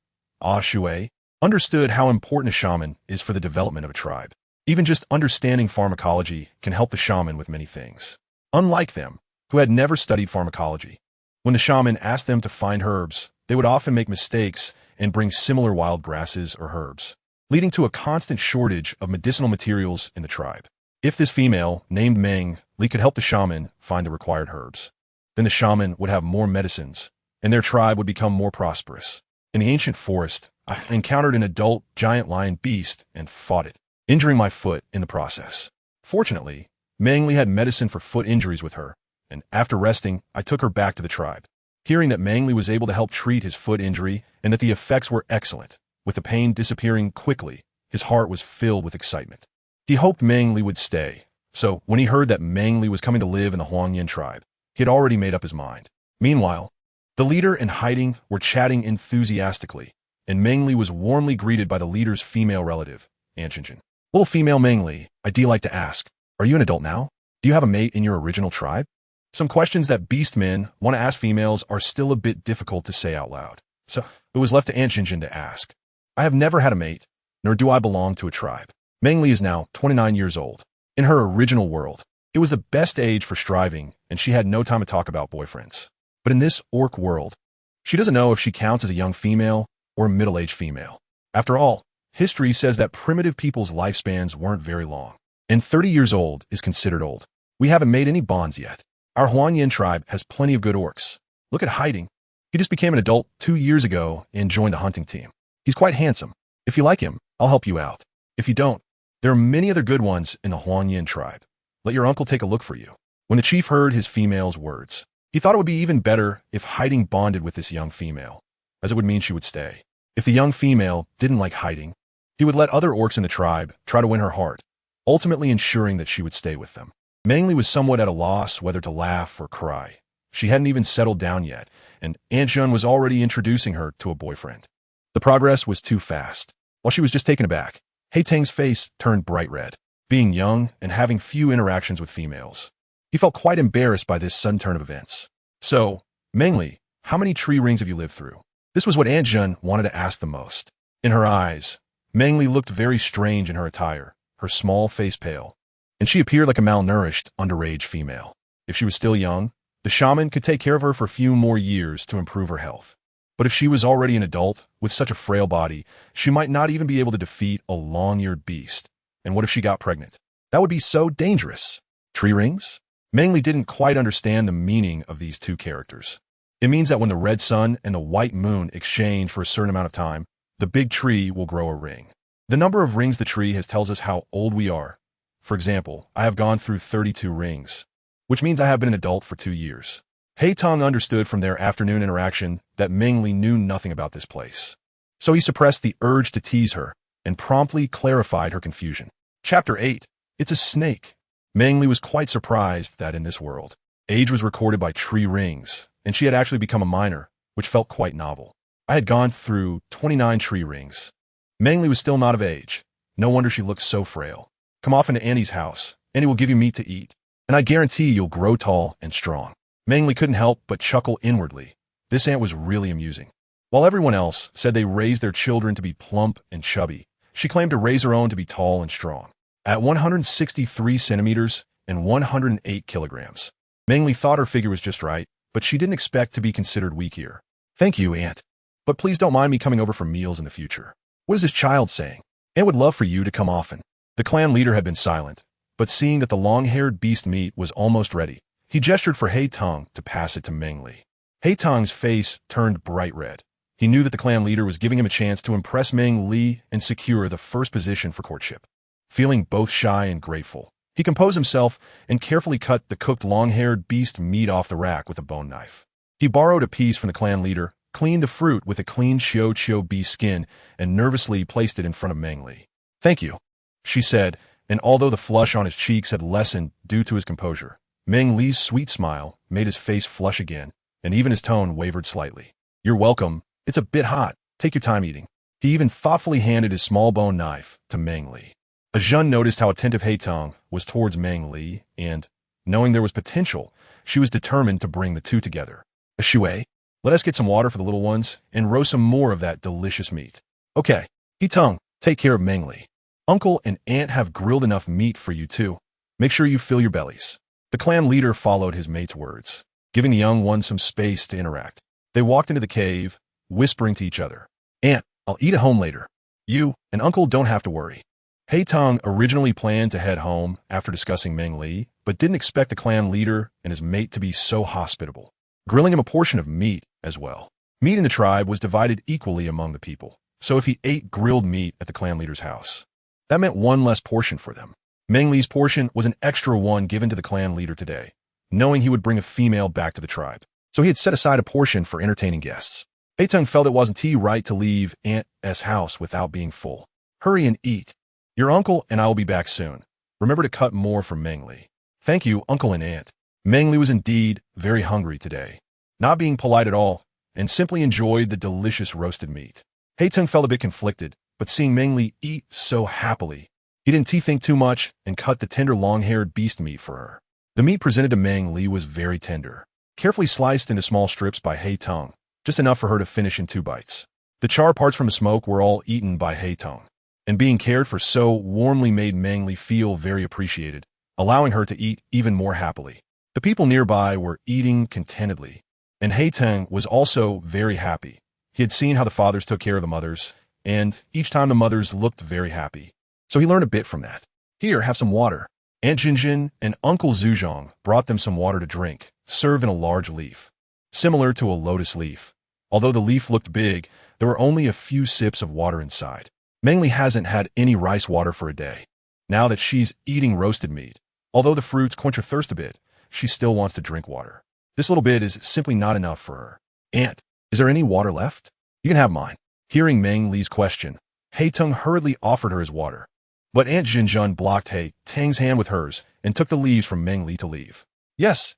[SPEAKER 1] Shui, understood how important a shaman is for the development of a tribe. Even just understanding pharmacology can help the shaman with many things. Unlike them, who had never studied pharmacology, when the shaman asked them to find herbs, they would often make mistakes and bring similar wild grasses or herbs, leading to a constant shortage of medicinal materials in the tribe. If this female, named Meng Li, could help the shaman find the required herbs, then the shaman would have more medicines, and their tribe would become more prosperous. In the ancient forest, I encountered an adult giant lion beast and fought it, injuring my foot in the process. Fortunately, Meng Li had medicine for foot injuries with her, and after resting, I took her back to the tribe. Hearing that Meng Li was able to help treat his foot injury and that the effects were excellent, with the pain disappearing quickly, his heart was filled with excitement. He hoped Meng Li would stay, so when he heard that Meng Li was coming to live in the Huangyan tribe, he had already made up his mind. Meanwhile, the leader and hiding were chatting enthusiastically, and Meng Li was warmly greeted by the leader's female relative, achievingits. Little female Meng Li, I'd like to ask, are you an adult now? Do you have a mate in your original tribe? Some questions that beastmen want to ask females are still a bit difficult to say out loud, so it was left to achievingits to ask. I have never had a mate, nor do I belong to a tribe. Meng Li is now 29 years old. In her original world, it was the best age for striving, and she had no time to talk about boyfriends. But in this orc world, she doesn't know if she counts as a young female or a middle-aged female. After all, history says that primitive people's lifespans weren't very long, and 30 years old is considered old. We haven't made any bonds yet. Our Huangyan tribe has plenty of good orcs. Look at Hiding. He just became an adult 2 years ago and joined the hunting team. He's quite handsome. If you like him, I'll help you out. If you don't, there are many other good ones in the Huangyan tribe. Let your uncle take a look for you. When the chief heard his female's words, he thought it would be even better if Hiding bonded with this young female, as it would mean she would stay. If the young female didn't like Hiding, he would let other orcs in the tribe try to win her heart, ultimately ensuring that she would stay with them. Meng Li was somewhat at a loss whether to laugh or cry. She hadn't even settled down yet, and achievingits was already introducing her to a boyfriend. The progress was too fast. While she was just taken aback, Haitang's face turned bright red. Being young and having few interactions with females, he felt quite embarrassed by this sudden turn of events. So, Meng Li, how many tree rings have you lived through? This was what achievingits wanted to ask the most. In her eyes, Meng Li looked very strange in her attire, her small face pale, and she appeared like a malnourished, underage female. If she was still young, the shaman could take care of her for a few more years to improve her health. But if she was already an adult, with such a frail body, she might not even be able to defeat a long-eared beast. And what if she got pregnant? That would be so dangerous. Tree rings? Meng Li didn't quite understand the meaning of these two characters. It means that when the red sun and the white moon exchange for a certain amount of time, the big tree will grow a ring. The number of rings the tree has tells us how old we are. For example, I have gone through 32 rings, which means I have been an adult for 2 years. Haitang understood from their afternoon interaction that Meng Li knew nothing about this place. So he suppressed the urge to tease her and promptly clarified her confusion. Chapter 8. It's a snake. Meng Li was quite surprised that in this world, age was recorded by tree rings, and she had actually become a minor, which felt quite novel. I had gone through 29 tree rings. Meng Li was still not of age. No wonder she looked so frail. Come off into Annie's house, Annie will give you meat to eat, and I guarantee you'll grow tall and strong. Meng Li couldn't help but chuckle inwardly. This ant was really amusing. While everyone else said they raised their children to be plump and chubby, she claimed to raise her own to be tall and strong. At 163 centimeters and 108 kilograms, Meng Li thought her figure was just right, but she didn't expect to be considered weak here. Thank you, Aunt. But please don't mind me coming over for meals in the future. What is this child saying? Aunt would love for you to come often. The clan leader had been silent, but seeing that the long-haired beast meat was almost ready, he gestured for Haitang to pass it to Meng Li. Haitang's face turned bright red. He knew that the clan leader was giving him a chance to impress Meng Li and secure the first position for courtship. Feeling both shy and grateful, he composed himself and carefully cut the cooked long-haired beast meat off the rack with a bone knife. He borrowed a piece from the clan leader, cleaned the fruit with a clean Xiao beast skin, and nervously placed it in front of Meng Li. Thank you, she said, and although the flush on his cheeks had lessened due to his composure, Meng Li's sweet smile made his face flush again, and even his tone wavered slightly. You're welcome. It's a bit hot. Take your time eating. He even thoughtfully handed his small bone knife to Meng Li. Ajun noticed how attentive Haitang was towards Meng Li, and, knowing there was potential, she was determined to bring the two together. Shui, let us get some water for the little ones and roast some more of that delicious meat. Okay, Haitang, take care of Meng Li. Uncle and Aunt have grilled enough meat for you too. Make sure you fill your bellies. The clan leader followed his mate's words, giving the young ones some space to interact. They walked into the cave, whispering to each other. Aunt, I'll eat at home later. You and Uncle don't have to worry. Haitang originally planned to head home after discussing Meng Li, but didn't expect the clan leader and his mate to be so hospitable, grilling him a portion of meat as well. Meat in the tribe was divided equally among the people, so if he ate grilled meat at the clan leader's house, that meant one less portion for them. Meng Li's portion was an extra one given to the clan leader today, knowing he would bring a female back to the tribe. So he had set aside a portion for entertaining guests. Hatung felt it wasn't right to leave Aunt S' house without being full. Hurry and eat. Your uncle and I will be back soon. Remember to cut more for Meng Li. Thank you, uncle and aunt. Meng Li was indeed very hungry today, not being polite at all, and simply enjoyed the delicious roasted meat. Hatung felt a bit conflicted, but seeing Meng Li eat so happily, he didn't think too much and cut the tender long-haired beast meat for her. The meat presented to Meng Li was very tender, carefully sliced into small strips by Hatung, just enough for her to finish in 2 bites. The char parts from the smoke were all eaten by Hatung, and being cared for so warmly made Meng Li feel very appreciated, allowing her to eat even more happily. The people nearby were eating contentedly, and Hatung was also very happy. He had seen how the fathers took care of the mothers, and each time the mothers looked very happy. So he learned a bit from that. Here, have some water. Aunt Jinjin and Uncle Zhuzhong brought them some water to drink, served in a large leaf, similar to a lotus leaf. Although the leaf looked big, there were only a few sips of water inside. Meng Li hasn't had any rice water for a day. Now that she's eating roasted meat, although the fruits quench her thirst a bit, she still wants to drink water. This little bit is simply not enough for her. Aunt, is there any water left? You can have mine. Hearing Meng Li's question, Hatung hurriedly offered her his water. But Aunt Jinjun blocked Haitung's hand with hers and took the leaves from Meng Li to leave. Yes,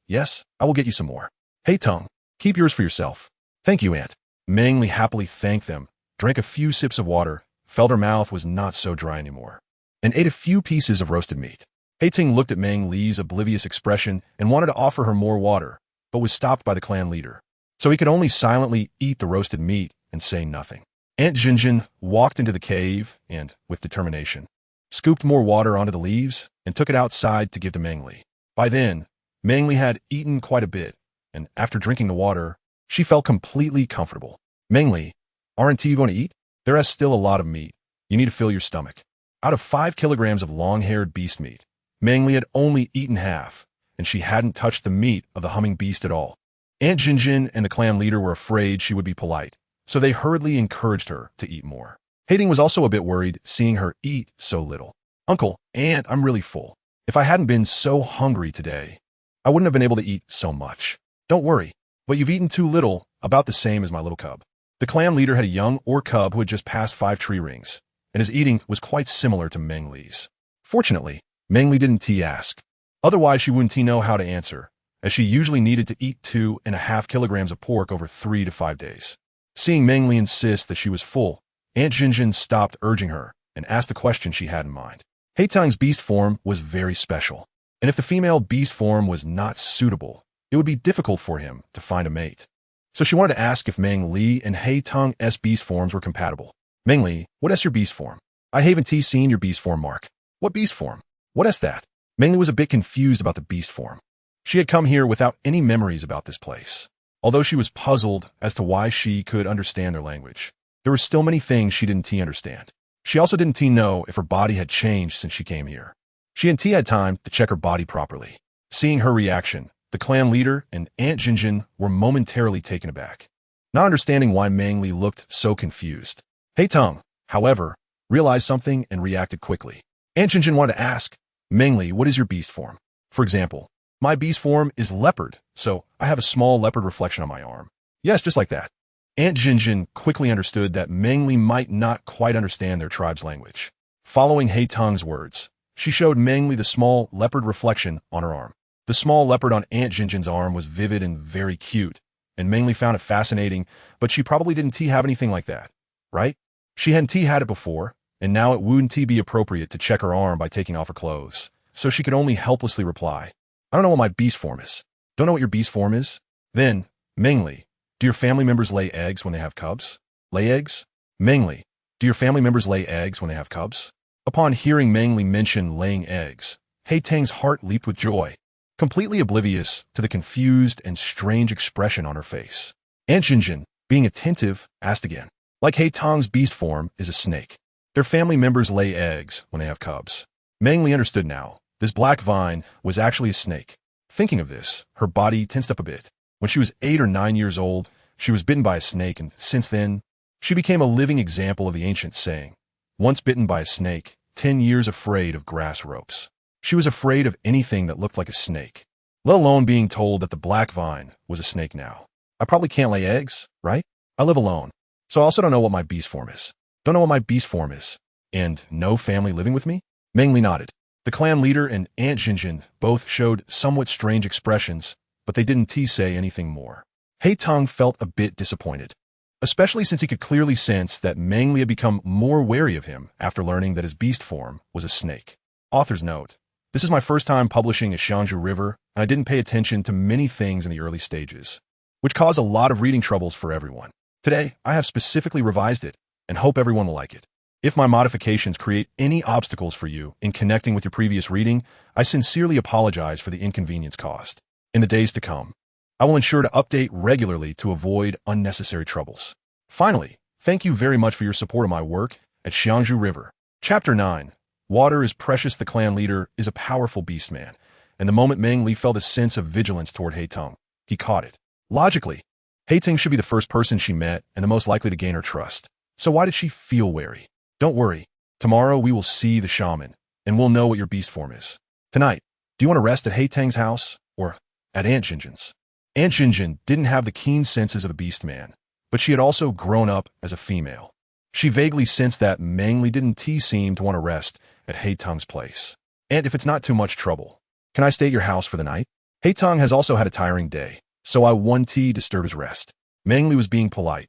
[SPEAKER 1] I will get you some more. Hatung, keep yours for yourself. Thank you, Aunt. Meng Li happily thanked them, drank a few sips of water, felt her mouth was not so dry anymore, and ate a few pieces of roasted meat. Hatung looked at Meng Li's oblivious expression and wanted to offer her more water, but was stopped by the clan leader. So he could only silently eat the roasted meat and say nothing. Aunt Jinjin walked into the cave and, with determination, scooped more water onto the leaves and took it outside to give to Meng Li. By then, Meng Li had eaten quite a bit, and after drinking the water, she felt completely comfortable. Meng Li, aren't you going to eat? There is still a lot of meat. You need to fill your stomach. Out of 5 kilograms of long-haired beast meat, Meng Li had only eaten half, and she hadn't touched the meat of the humming beast at all. Aunt Jinjin and the clan leader were afraid she would be polite, so they hurriedly encouraged her to eat more. Hating was also a bit worried seeing her eat so little. Uncle, Aunt, I'm really full. If I hadn't been so hungry today, I wouldn't have been able to eat so much. Don't worry, but you've eaten too little, about the same as my little cub. The clan leader had a young cub who had just passed 5 tree rings, and his eating was quite similar to Meng Li's. Fortunately, Meng Li didn't ask. Otherwise, she wouldn't know how to answer, as she usually needed to eat 2.5 kilograms of pork over 3 to 5 days. Seeing Meng Li insist that she was full, Aunt Jinjin stopped urging her and asked the question she had in mind. Haitung's beast form was very special, and if the female beast form was not suitable, it would be difficult for him to find a mate. So she wanted to ask if Meng Li and Haitung's beast forms were compatible. Meng Li, what is your beast form? I haven't seen your beast form, Mark. What beast form? What is that? Meng Li was a bit confused about the beast form. She had come here without any memories about this place. Although she was puzzled as to why she could understand their language, there were still many things she didn't understand. She also didn't know if her body had changed since she came here. She hadn't had time to check her body properly. Seeing her reaction, the clan leader and Aunt Jinjin were momentarily taken aback, not understanding why Meng Li looked so confused. Hatung, however, realized something and reacted quickly. Aunt Jinjin wanted to ask, Meng Li, what is your beast form? For example, my beast form is leopard, so I have a small leopard reflection on my arm. Yes, just like that. Aunt Jinjin quickly understood that Meng Li might not quite understand their tribe's language. Following Haitung's words, she showed Meng Li the small leopard reflection on her arm. The small leopard on Aunt Jinjin's arm was vivid and very cute, and Meng Li found it fascinating, but she probably didn't have anything like that, right? She hadn't had it before, and now it wouldn't be appropriate to check her arm by taking off her clothes, so she could only helplessly reply, I don't know what my beast form is. Don't know what your beast form is? Then, Meng Li, do your family members lay eggs when they have cubs? Lay eggs? Meng Li, do your family members lay eggs when they have cubs? Upon hearing Meng Li mention laying eggs, Haitung's heart leaped with joy, completely oblivious to the confused and strange expression on her face. Aunt Jinjin, being attentive, asked again. Like Haitung's beast form is a snake. Their family members lay eggs when they have cubs. Meng Li understood now. This black vine was actually a snake. Thinking of this, her body tensed up a bit. When she was 8 or 9 years old, She was bitten by a snake, and since then, she became a living example of the ancient saying, once bitten by a snake, 10 years afraid of grass ropes. She was afraid of anything that looked like a snake, let alone being told that the black vine was a snake now. I probably can't lay eggs, right? I live alone, so I also don't know what my beast form is. Don't know what my beast form is. And no family living with me? Meng Li nodded. The clan leader and Aunt Jinjin both showed somewhat strange expressions, but they didn't say anything more. Tong felt a bit disappointed, especially since he could clearly sense that Meng Li had become more wary of him after learning that his beast form was a snake. Author's note: this is my first time publishing a Xiangzhu River, and I didn't pay attention to many things in the early stages, which caused a lot of reading troubles for everyone. Today, I have specifically revised it, and hope everyone will like it. If my modifications create any obstacles for you in connecting with your previous reading, I sincerely apologize for the inconvenience caused. In the days to come, I will ensure to update regularly to avoid unnecessary troubles. Finally, thank you very much for your support of my work at Xiangzhu River. Chapter 9. Water is precious. The clan leader is a powerful beastman, and the moment Meng Li felt a sense of vigilance toward Tong, he caught it. Logically, Tong should be the first person she met and the most likely to gain her trust. So why did she feel wary? Don't worry. Tomorrow we will see the shaman, and we'll know what your beast form is. Tonight, do you want to rest at Tong's house or at Aunt Jinjin's? Aunt Jinjin didn't have the keen senses of a beast man, but she had also grown up as a female. She vaguely sensed that Meng Li didn't seem to want to rest at Tong's place. And if it's not too much trouble, can I stay at your house for the night? Tong has also had a tiring day, so I won't disturb his rest. Meng Li was being polite,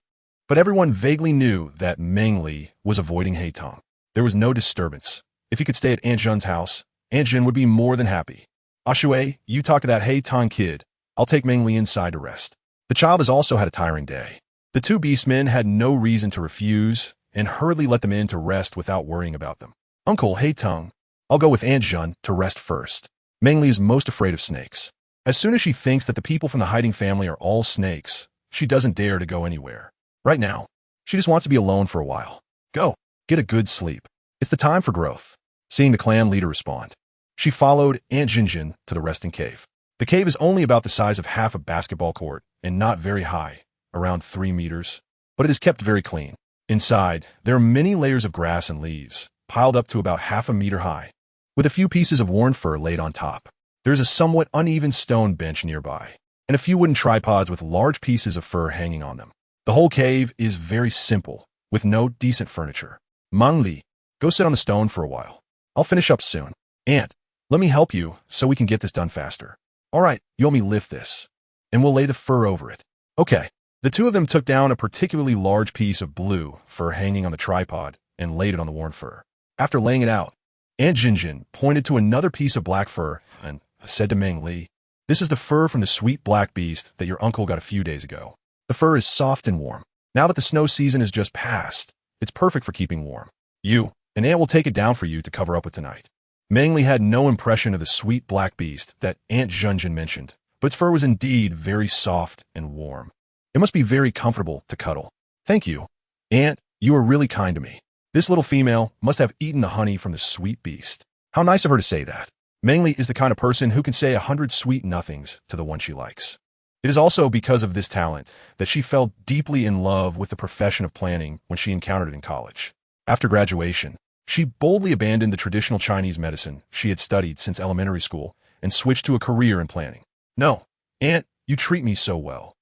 [SPEAKER 1] but everyone vaguely knew that Meng Li was avoiding Tong. There was no disturbance. If he could stay at Aunt Jin's house, Aunt Jin would be more than happy. Ashue, you talk to that Tong kid. I'll take Meng Li inside to rest. The child has also had a tiring day. The two beastmen had no reason to refuse and hurriedly let them in to rest without worrying about them. Uncle Tong, I'll go with Aunt Jin to rest first. Meng Li is most afraid of snakes. As soon as she thinks that the people from the hiding family are all snakes, she doesn't dare to go anywhere. Right now, she just wants to be alone for a while. Go, get a good sleep. It's the time for growth. Seeing the clan leader respond, she followed Aunt Jinjin to the resting cave. The cave is only about the size of half a basketball court and not very high, around 3 meters, but it is kept very clean. Inside, there are many layers of grass and leaves, piled up to about half a meter high, with a few pieces of worn fur laid on top. There is a somewhat uneven stone bench nearby, and a few wooden tripods with large pieces of fur hanging on them. The whole cave is very simple, with no decent furniture. Meng Li, go sit on the stone for a while. I'll finish up soon. Aunt, let me help you so we can get this done faster. All right, you help me lift this, and we'll lay the fur over it. Okay. The two of them took down a particularly large piece of blue fur hanging on the tripod and laid it on the worn fur. After laying it out, Aunt Jinjin pointed to another piece of black fur and said to Meng Li, "This is the fur from the sweet black beast that your uncle got a few days ago. The fur is soft and warm. Now that the snow season is just past, it's perfect for keeping warm. You and Aunt will take it down for you to cover up with tonight." Meng Li had no impression of the sweet black beast that Aunt Jinjin mentioned, but its fur was indeed very soft and warm. It must be very comfortable to cuddle. Thank you, Aunt, you are really kind to me. This little female must have eaten the honey from the sweet beast. How nice of her to say that. Meng Li is the kind of person who can say 100 sweet nothings to the one she likes. It is also because of this talent that she fell deeply in love with the profession of planning when she encountered it in college. After graduation, she boldly abandoned the traditional Chinese medicine she had studied since elementary school and switched to a career in planning. No, Aunt, you treat me so well.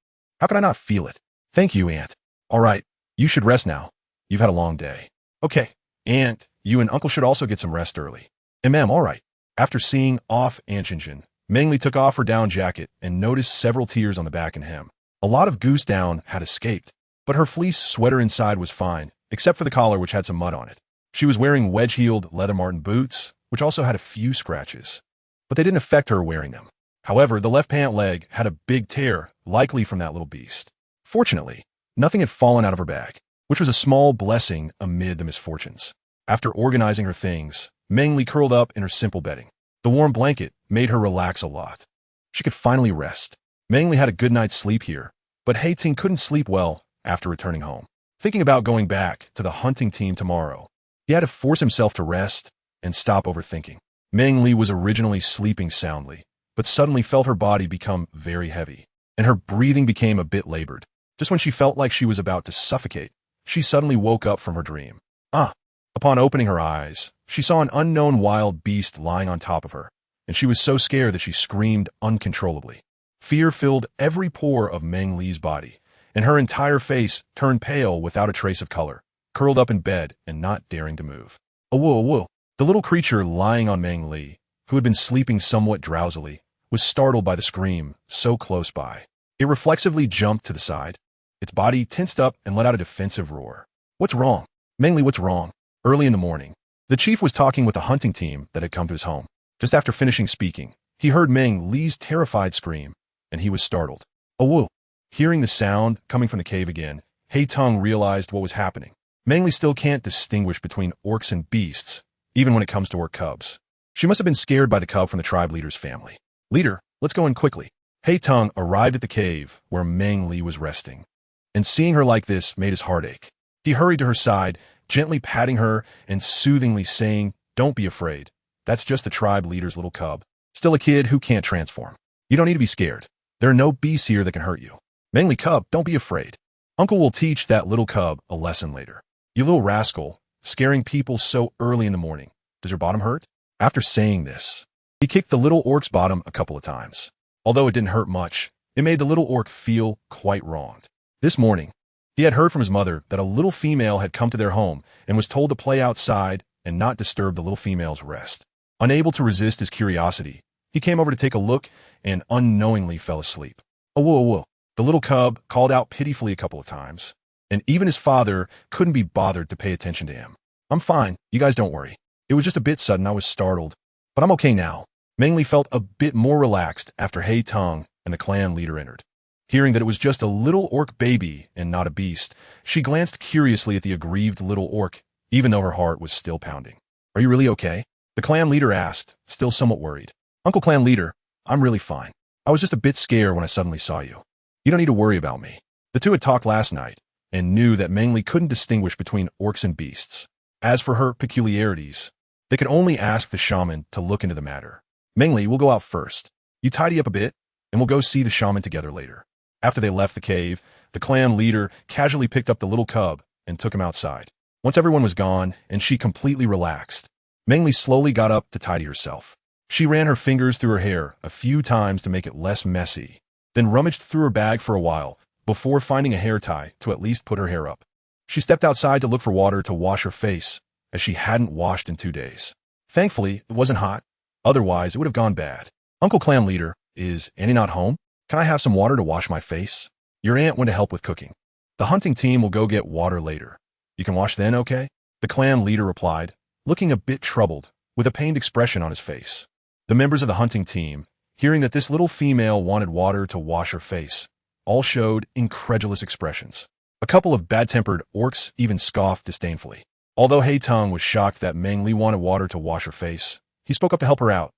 [SPEAKER 1] How could I not feel it? Thank you, Aunt. All right, you should rest now. You've had a long day. Okay, Aunt, you and Uncle should also get some rest early. Ma'am, all right. After seeing off Aunt Jinjin, Meng Li took off her down jacket and noticed several tears on the back and hem. A lot of goose down had escaped, but her fleece sweater inside was fine, except for the collar which had some mud on it. She was wearing wedge-heeled leather marten boots, which also had a few scratches, but they didn't affect her wearing them. However, the left pant leg had a big tear, likely from that little beast. Fortunately, nothing had fallen out of her bag, which was a small blessing amid the misfortunes. After organizing her things, Meng Li curled up in her simple bedding. The warm blanket made her relax a lot. She could finally rest. Meng Li had a good night's sleep here, but Ting couldn't sleep well after returning home. Thinking about going back to the hunting team tomorrow, he had to force himself to rest and stop overthinking. Meng Li was originally sleeping soundly, but suddenly felt her body become very heavy, and her breathing became a bit labored. Just when she felt like she was about to suffocate, she suddenly woke up from her dream. Ah! Upon opening her eyes, she saw an unknown wild beast lying on top of her, and she was so scared that she screamed uncontrollably. Fear filled every pore of Meng Li's body, and her entire face turned pale without a trace of color, curled up in bed and not daring to move. Awoo, awoo! The little creature lying on Meng Li, who had been sleeping somewhat drowsily, was startled by the scream so close by. It reflexively jumped to the side. Its body tensed up and let out a defensive roar. What's wrong? Meng Li, what's wrong? Early in the morning, the chief was talking with the hunting team that had come to his home. Just after finishing speaking, he heard Meng Li's terrified scream, and he was startled. Awoo! Hearing the sound coming from the cave again, Hei Tung realized what was happening. Meng Li still can't distinguish between orcs and beasts, even when it comes to orc cubs. She must have been scared by the cub from the tribe leader's family. Leader, let's go in quickly. Hei Tung arrived at the cave where Meng Li was resting, and seeing her like this made his heart ache. He hurried to her side, gently patting her and soothingly saying, "Don't be afraid. That's just the tribe leader's little cub. Still a kid who can't transform. You don't need to be scared. There are no beasts here that can hurt you. Meng Li cub, don't be afraid. Uncle will teach that little cub a lesson later. You little rascal, scaring people so early in the morning. Does your bottom hurt?" After saying this, he kicked the little orc's bottom a couple of times. Although it didn't hurt much, it made the little orc feel quite wronged. This morning, he had heard from his mother that a little female had come to their home and was told to play outside and not disturb the little female's rest. Unable to resist his curiosity, he came over to take a look and unknowingly fell asleep. Awoo, awoo! The little cub called out pitifully a couple of times, and even his father couldn't be bothered to pay attention to him. "I'm fine, you guys don't worry. It was just a bit sudden, I was startled, but I'm okay now." Meng Li felt a bit more relaxed after Hei Tung and the clan leader entered. Hearing that it was just a little orc baby and not a beast, she glanced curiously at the aggrieved little orc, even though her heart was still pounding. "Are you really okay?" the clan leader asked, still somewhat worried. "Uncle Clan Leader, I'm really fine. I was just a bit scared when I suddenly saw you. You don't need to worry about me." The two had talked last night and knew that Meng Li couldn't distinguish between orcs and beasts. As for her peculiarities, they could only ask the shaman to look into the matter. "Meng Li, we'll go out first. You tidy up a bit, and we'll go see the shaman together later." After they left the cave, the clan leader casually picked up the little cub and took him outside. Once everyone was gone and she completely relaxed, Meng Li slowly got up to tidy herself. She ran her fingers through her hair a few times to make it less messy, then rummaged through her bag for a while before finding a hair tie to at least put her hair up. She stepped outside to look for water to wash her face, as she hadn't washed in 2 days. Thankfully, it wasn't hot. Otherwise, it would have gone bad. "Uncle Clan Leader, is Annie not home? Can I have some water to wash my face? Your aunt went to help with cooking. The hunting team will go get water later. You can wash then, okay?" The clan leader replied, looking a bit troubled, with a pained expression on his face. The members of the hunting team, hearing that this little female wanted water to wash her face, all showed incredulous expressions. A couple of bad-tempered orcs even scoffed disdainfully. Although Hei Tung was shocked that Meng Li wanted water to wash her face, he spoke up to help her out.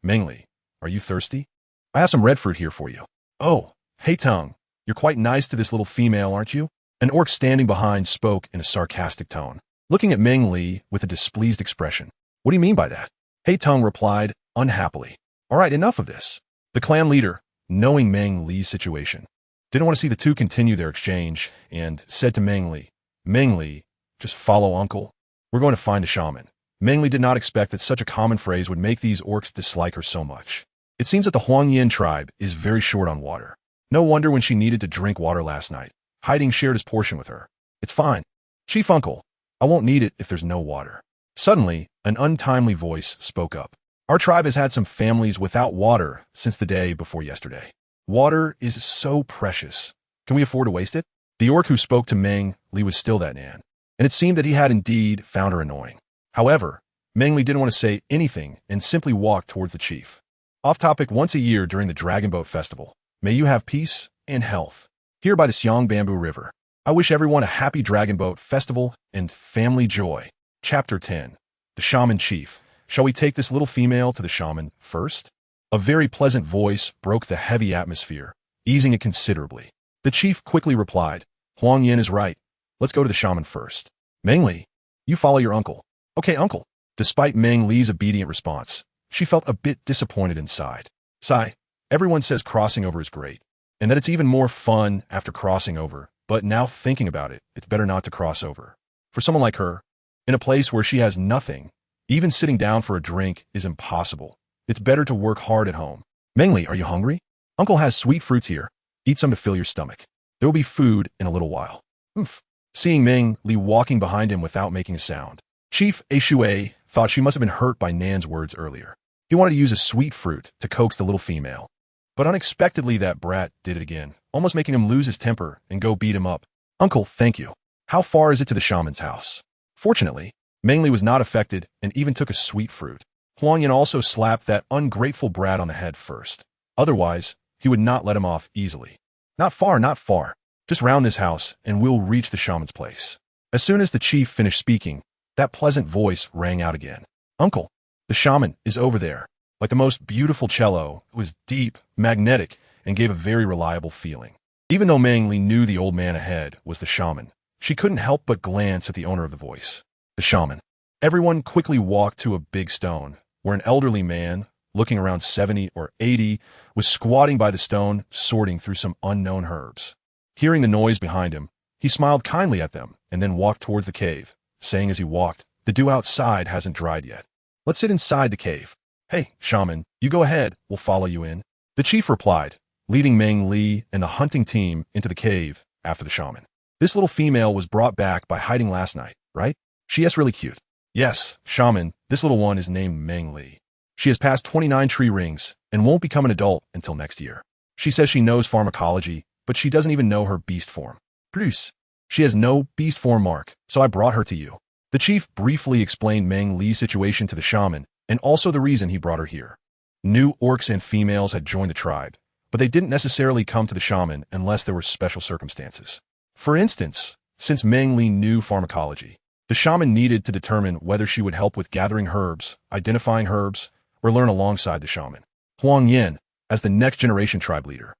[SPEAKER 1] "Meng Li, are you thirsty? I have some red fruit here for you." "Oh, Hei Tung, you're quite nice to this little female, aren't you?" An orc standing behind spoke in a sarcastic tone, looking at Meng Li with a displeased expression. "What do you mean by that?" Hei Tung replied unhappily. "All right, enough of this." The clan leader, knowing Meng Li's situation, didn't want to see the two continue their exchange and said to Meng Li, "Meng Li, just follow Uncle. We're going to find a shaman." Meng Li did not expect that such a common phrase would make these orcs dislike her so much. It seems that the Huangyan tribe is very short on water. No wonder when she needed to drink water last night, Hiding shared his portion with her. "It's fine. Chief Uncle, I won't need it if there's no water." Suddenly, an untimely voice spoke up. "Our tribe has had some families without water since the day before yesterday. Water is so precious. Can we afford to waste it?" The orc who spoke to Meng Li was still that man, and it seemed that he had indeed found her annoying. However, Meng Li didn't want to say anything and simply walked towards the chief. Off topic, once a year during the Dragon Boat Festival, may you have peace and health. Here by the Xiang Bamboo River, I wish everyone a happy Dragon Boat Festival and family joy. Chapter 10. The Shaman Chief. Shall we take this little female to the shaman first? A very pleasant voice broke the heavy atmosphere, easing it considerably. The chief quickly replied, "Huang Yin is right. Let's go to the shaman first. Meng Li, you follow your uncle." "Okay, uncle." Despite Meng Li's obedient response, she felt a bit disappointed inside. Sigh, everyone says crossing over is great, and that it's even more fun after crossing over. But now thinking about it, it's better not to cross over. For someone like her, in a place where she has nothing, even sitting down for a drink is impossible. It's better to work hard at home. Meng Li, are you hungry? Uncle has sweet fruits here. Eat some to fill your stomach. There will be food in a little while. Oomph. Seeing Meng Li walking behind him without making a sound, Chief Shui thought she must have been hurt by Nan's words earlier. He wanted to use a sweet fruit to coax the little female. But unexpectedly that brat did it again, almost making him lose his temper and go beat him up. Uncle, thank you. How far is it to the shaman's house? Fortunately, Meng Li was not affected and even took a sweet fruit. Huang Yin also slapped that ungrateful brat on the head first. Otherwise, he would not let him off easily. Not far, not far. Just round this house and we'll reach the shaman's place. As soon as the chief finished speaking, that pleasant voice rang out again. Uncle, the shaman is over there. Like the most beautiful cello, it was deep, magnetic, and gave a very reliable feeling. Even though Meng Li knew the old man ahead was the shaman, she couldn't help but glance at the owner of the voice. The shaman. Everyone quickly walked to a big stone, where an elderly man, looking around 70 or 80, was squatting by the stone, sorting through some unknown herbs. Hearing the noise behind him, he smiled kindly at them and then walked towards the cave, saying as he walked, "The dew outside hasn't dried yet. Let's sit inside the cave. Hey, shaman, you go ahead, we'll follow you in." The chief replied, leading Meng Li and the hunting team into the cave after the shaman. This little female was brought back by hiding last night, right? She is really cute. Yes, shaman, this little one is named Meng Li. She has passed 29 tree rings and won't become an adult until next year. She says she knows pharmacology, but she doesn't even know her beast form. Bruce. She has no beast form mark, so I brought her to you. The chief briefly explained Meng Li's situation to the shaman and also the reason he brought her here. New orcs and females had joined the tribe, but they didn't necessarily come to the shaman unless there were special circumstances. For instance, since Meng Li knew pharmacology, the shaman needed to determine whether she would help with gathering herbs, identifying herbs, or learn alongside the shaman. Huang Yin, as the next generation tribe leader,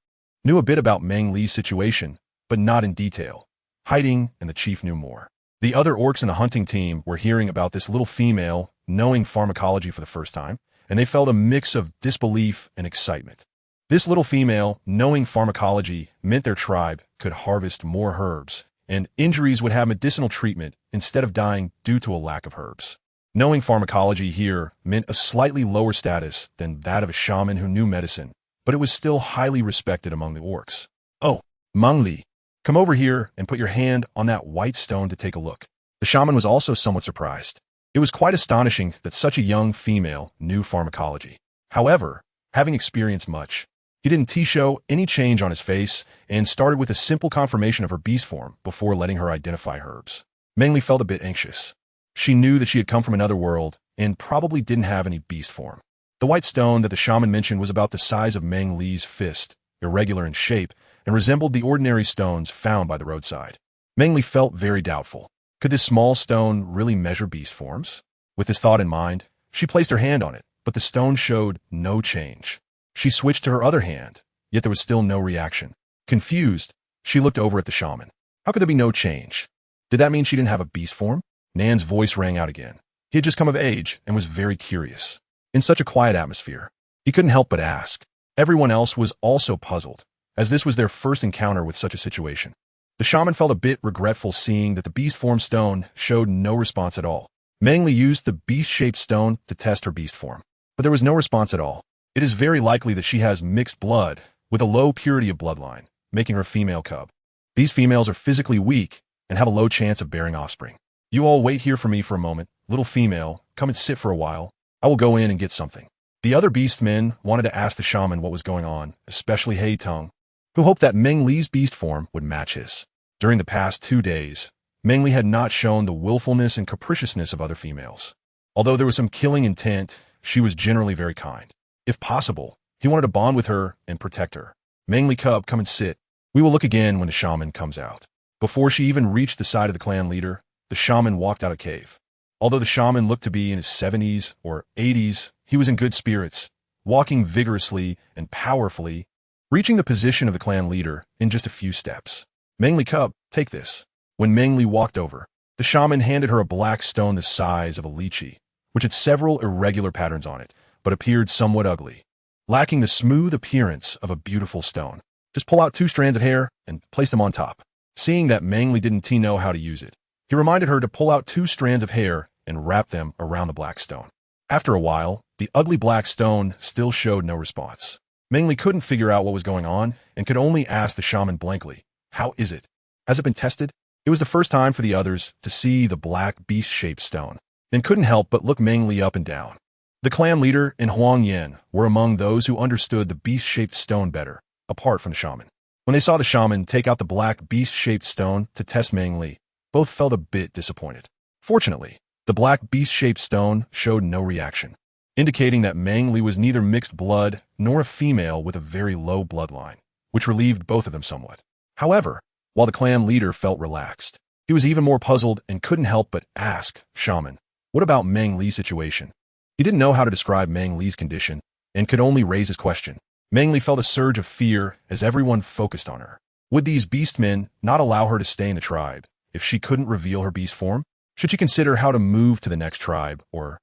[SPEAKER 1] knew a bit about Meng Li's situation, but not in detail. Hiding, and the chief knew more. The other orcs in the hunting team were hearing about this little female knowing pharmacology for the first time, and they felt a mix of disbelief and excitement. This little female knowing pharmacology meant their tribe could harvest more herbs, and injuries would have medicinal treatment instead of dying due to a lack of herbs. Knowing pharmacology here meant a slightly lower status than that of a shaman who knew medicine, but it was still highly respected among the orcs. Oh, Meng Li, come over here and put your hand on that white stone to take a look. The shaman was also somewhat surprised. It was quite astonishing that such a young female knew pharmacology. However, having experienced much, he didn't show any change on his face and started with a simple confirmation of her beast form before letting her identify herbs. Meng Li felt a bit anxious. She knew that she had come from another world and probably didn't have any beast form. The white stone that the shaman mentioned was about the size of Meng Li's fist, irregular in shape, and resembled the ordinary stones found by the roadside. Meng Li felt very doubtful. Could this small stone really measure beast forms? With this thought in mind, she placed her hand on it, but the stone showed no change. She switched to her other hand, yet there was still no reaction. Confused, she looked over at the shaman. How could there be no change? Did that mean she didn't have a beast form? Nan's voice rang out again. He had just come of age and was very curious. In such a quiet atmosphere, he couldn't help but ask. Everyone else was also puzzled, as this was their first encounter with such a situation. The shaman felt a bit regretful seeing that the beast form stone showed no response at all. Meng Li used the beast-shaped stone to test her beast form, but there was no response at all. It is very likely that she has mixed blood with a low purity of bloodline, making her a female cub. These females are physically weak and have a low chance of bearing offspring. You all wait here for me for a moment. Little female, come and sit for a while. I will go in and get something. The other beastmen wanted to ask the shaman what was going on, especially Hei Tung, who hoped that Meng Li's beast form would match his. During the past 2 days, Meng Li had not shown the willfulness and capriciousness of other females. Although there was some killing intent, she was generally very kind. If possible, he wanted to bond with her and protect her. Meng Li cub, come and sit. We will look again when the shaman comes out. Before she even reached the side of the clan leader, the shaman walked out of cave. Although the shaman looked to be in his 70s or 80s, he was in good spirits, walking vigorously and powerfully, reaching the position of the clan leader in just a few steps. Meng Li cub, take this. When Meng Li walked over, the shaman handed her a black stone the size of a lychee, which had several irregular patterns on it, but appeared somewhat ugly, lacking the smooth appearance of a beautiful stone. Just pull out 2 strands of hair and place them on top. Seeing that Meng Li didn't know how to use it, he reminded her to pull out 2 strands of hair and wrap them around the black stone. After a while, the ugly black stone still showed no response. Meng Li couldn't figure out what was going on and could only ask the shaman blankly, "How is it? Has it been tested?" It was the first time for the others to see the black beast-shaped stone, and couldn't help but look Meng Li up and down. The clan leader and Huang Yin were among those who understood the beast-shaped stone better, apart from the shaman. When they saw the shaman take out the black beast-shaped stone to test Meng Li, both felt a bit disappointed. Fortunately, the black beast-shaped stone showed no reaction, indicating that Meng Li was neither mixed blood nor a female with a very low bloodline, which relieved both of them somewhat. However, while the clan leader felt relaxed, he was even more puzzled and couldn't help but ask, "Shaman, what about Meng Li's situation?" He didn't know how to describe Meng Li's condition and could only raise his question. Meng Li felt a surge of fear as everyone focused on her. Would these beastmen not allow her to stay in the tribe if she couldn't reveal her beast form? Should she consider how to move to the next tribe or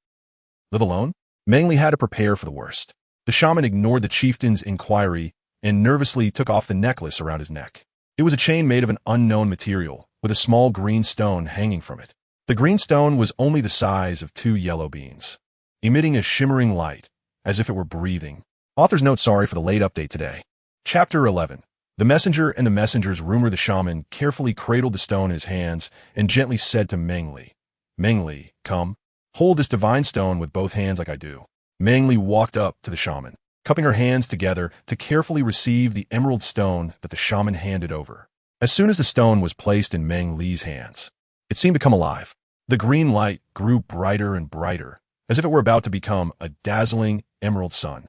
[SPEAKER 1] live alone? Meng Li had to prepare for the worst. The shaman ignored the chieftain's inquiry and nervously took off the necklace around his neck. It was a chain made of an unknown material, with a small green stone hanging from it. The green stone was only the size of 2 yellow beans, emitting a shimmering light, as if it were breathing. Author's note: sorry for the late update today. Chapter 11. The messenger and the messenger's rumor. The shaman carefully cradled the stone in his hands and gently said to Meng Li, "Meng Li, come. Hold this divine stone with both hands like I do." Meng Li walked up to the shaman, cupping her hands together to carefully receive the emerald stone that the shaman handed over. As soon as the stone was placed in Meng Li's hands, it seemed to come alive. The green light grew brighter and brighter, as if it were about to become a dazzling emerald sun.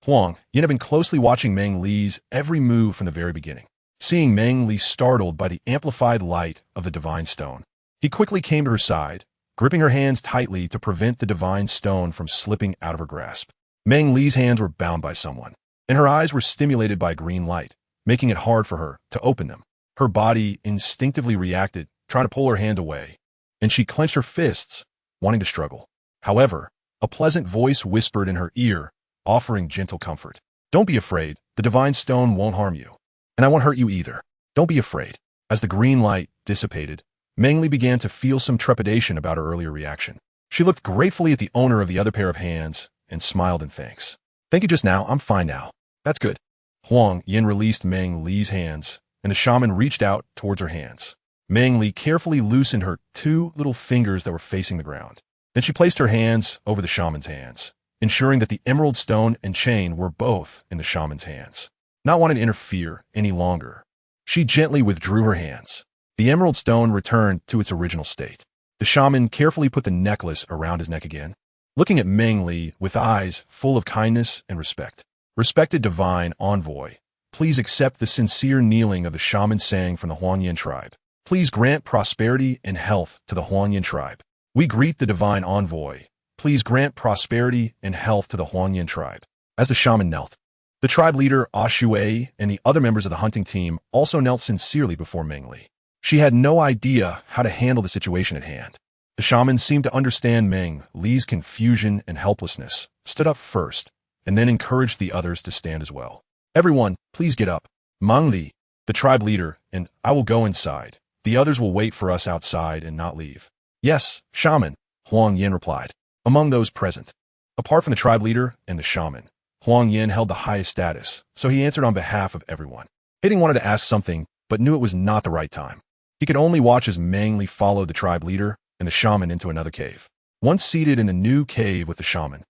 [SPEAKER 1] Huang Yin had been closely watching Meng Li's every move from the very beginning. Seeing Meng Li startled by the amplified light of the divine stone, he quickly came to her side, gripping her hands tightly to prevent the divine stone from slipping out of her grasp. Meng Li's hands were bound by someone, and her eyes were stimulated by green light, making it hard for her to open them. Her body instinctively reacted, trying to pull her hand away, and she clenched her fists, wanting to struggle. However, a pleasant voice whispered in her ear, offering gentle comfort. "Don't be afraid, the divine stone won't harm you, and I won't hurt you either. Don't be afraid." As the green light dissipated, Meng Li began to feel some trepidation about her earlier reaction. She looked gratefully at the owner of the other pair of hands and smiled in thanks. "Thank you just now, I'm fine now." "That's good." Huang Yin released Meng Li's hands, and the shaman reached out towards her hands. Meng Li carefully loosened her 2 little fingers that were facing the ground. Then she placed her hands over the shaman's hands, ensuring that the emerald stone and chain were both in the shaman's hands. Not wanting to interfere any longer, she gently withdrew her hands. The emerald stone returned to its original state. The shaman carefully put the necklace around his neck again, looking at Meng Li with eyes full of kindness and respect. "Respected divine envoy, please accept the sincere kneeling of the shaman saying from the Huangyin tribe. Please grant prosperity and health to the Huangyin tribe. We greet the divine envoy. Please grant prosperity and health to the Huangyin tribe." As the shaman knelt, the tribe leader Shui and the other members of the hunting team also knelt sincerely before Meng Li. She had no idea how to handle the situation at hand. The shaman seemed to understand Meng Li's confusion and helplessness, stood up first, and then encouraged the others to stand as well. "Everyone, please get up. Meng Li, the tribe leader, and I will go inside. The others will wait for us outside and not leave." "Yes, shaman," Huang Yin replied. Among those present, apart from the tribe leader and the shaman, Huang Yin held the highest status, so he answered on behalf of everyone. Hayden wanted to ask something, but knew it was not the right time. He could only watch as Meng Li followed the tribe leader and the shaman into another cave. Once seated in the new cave with the shaman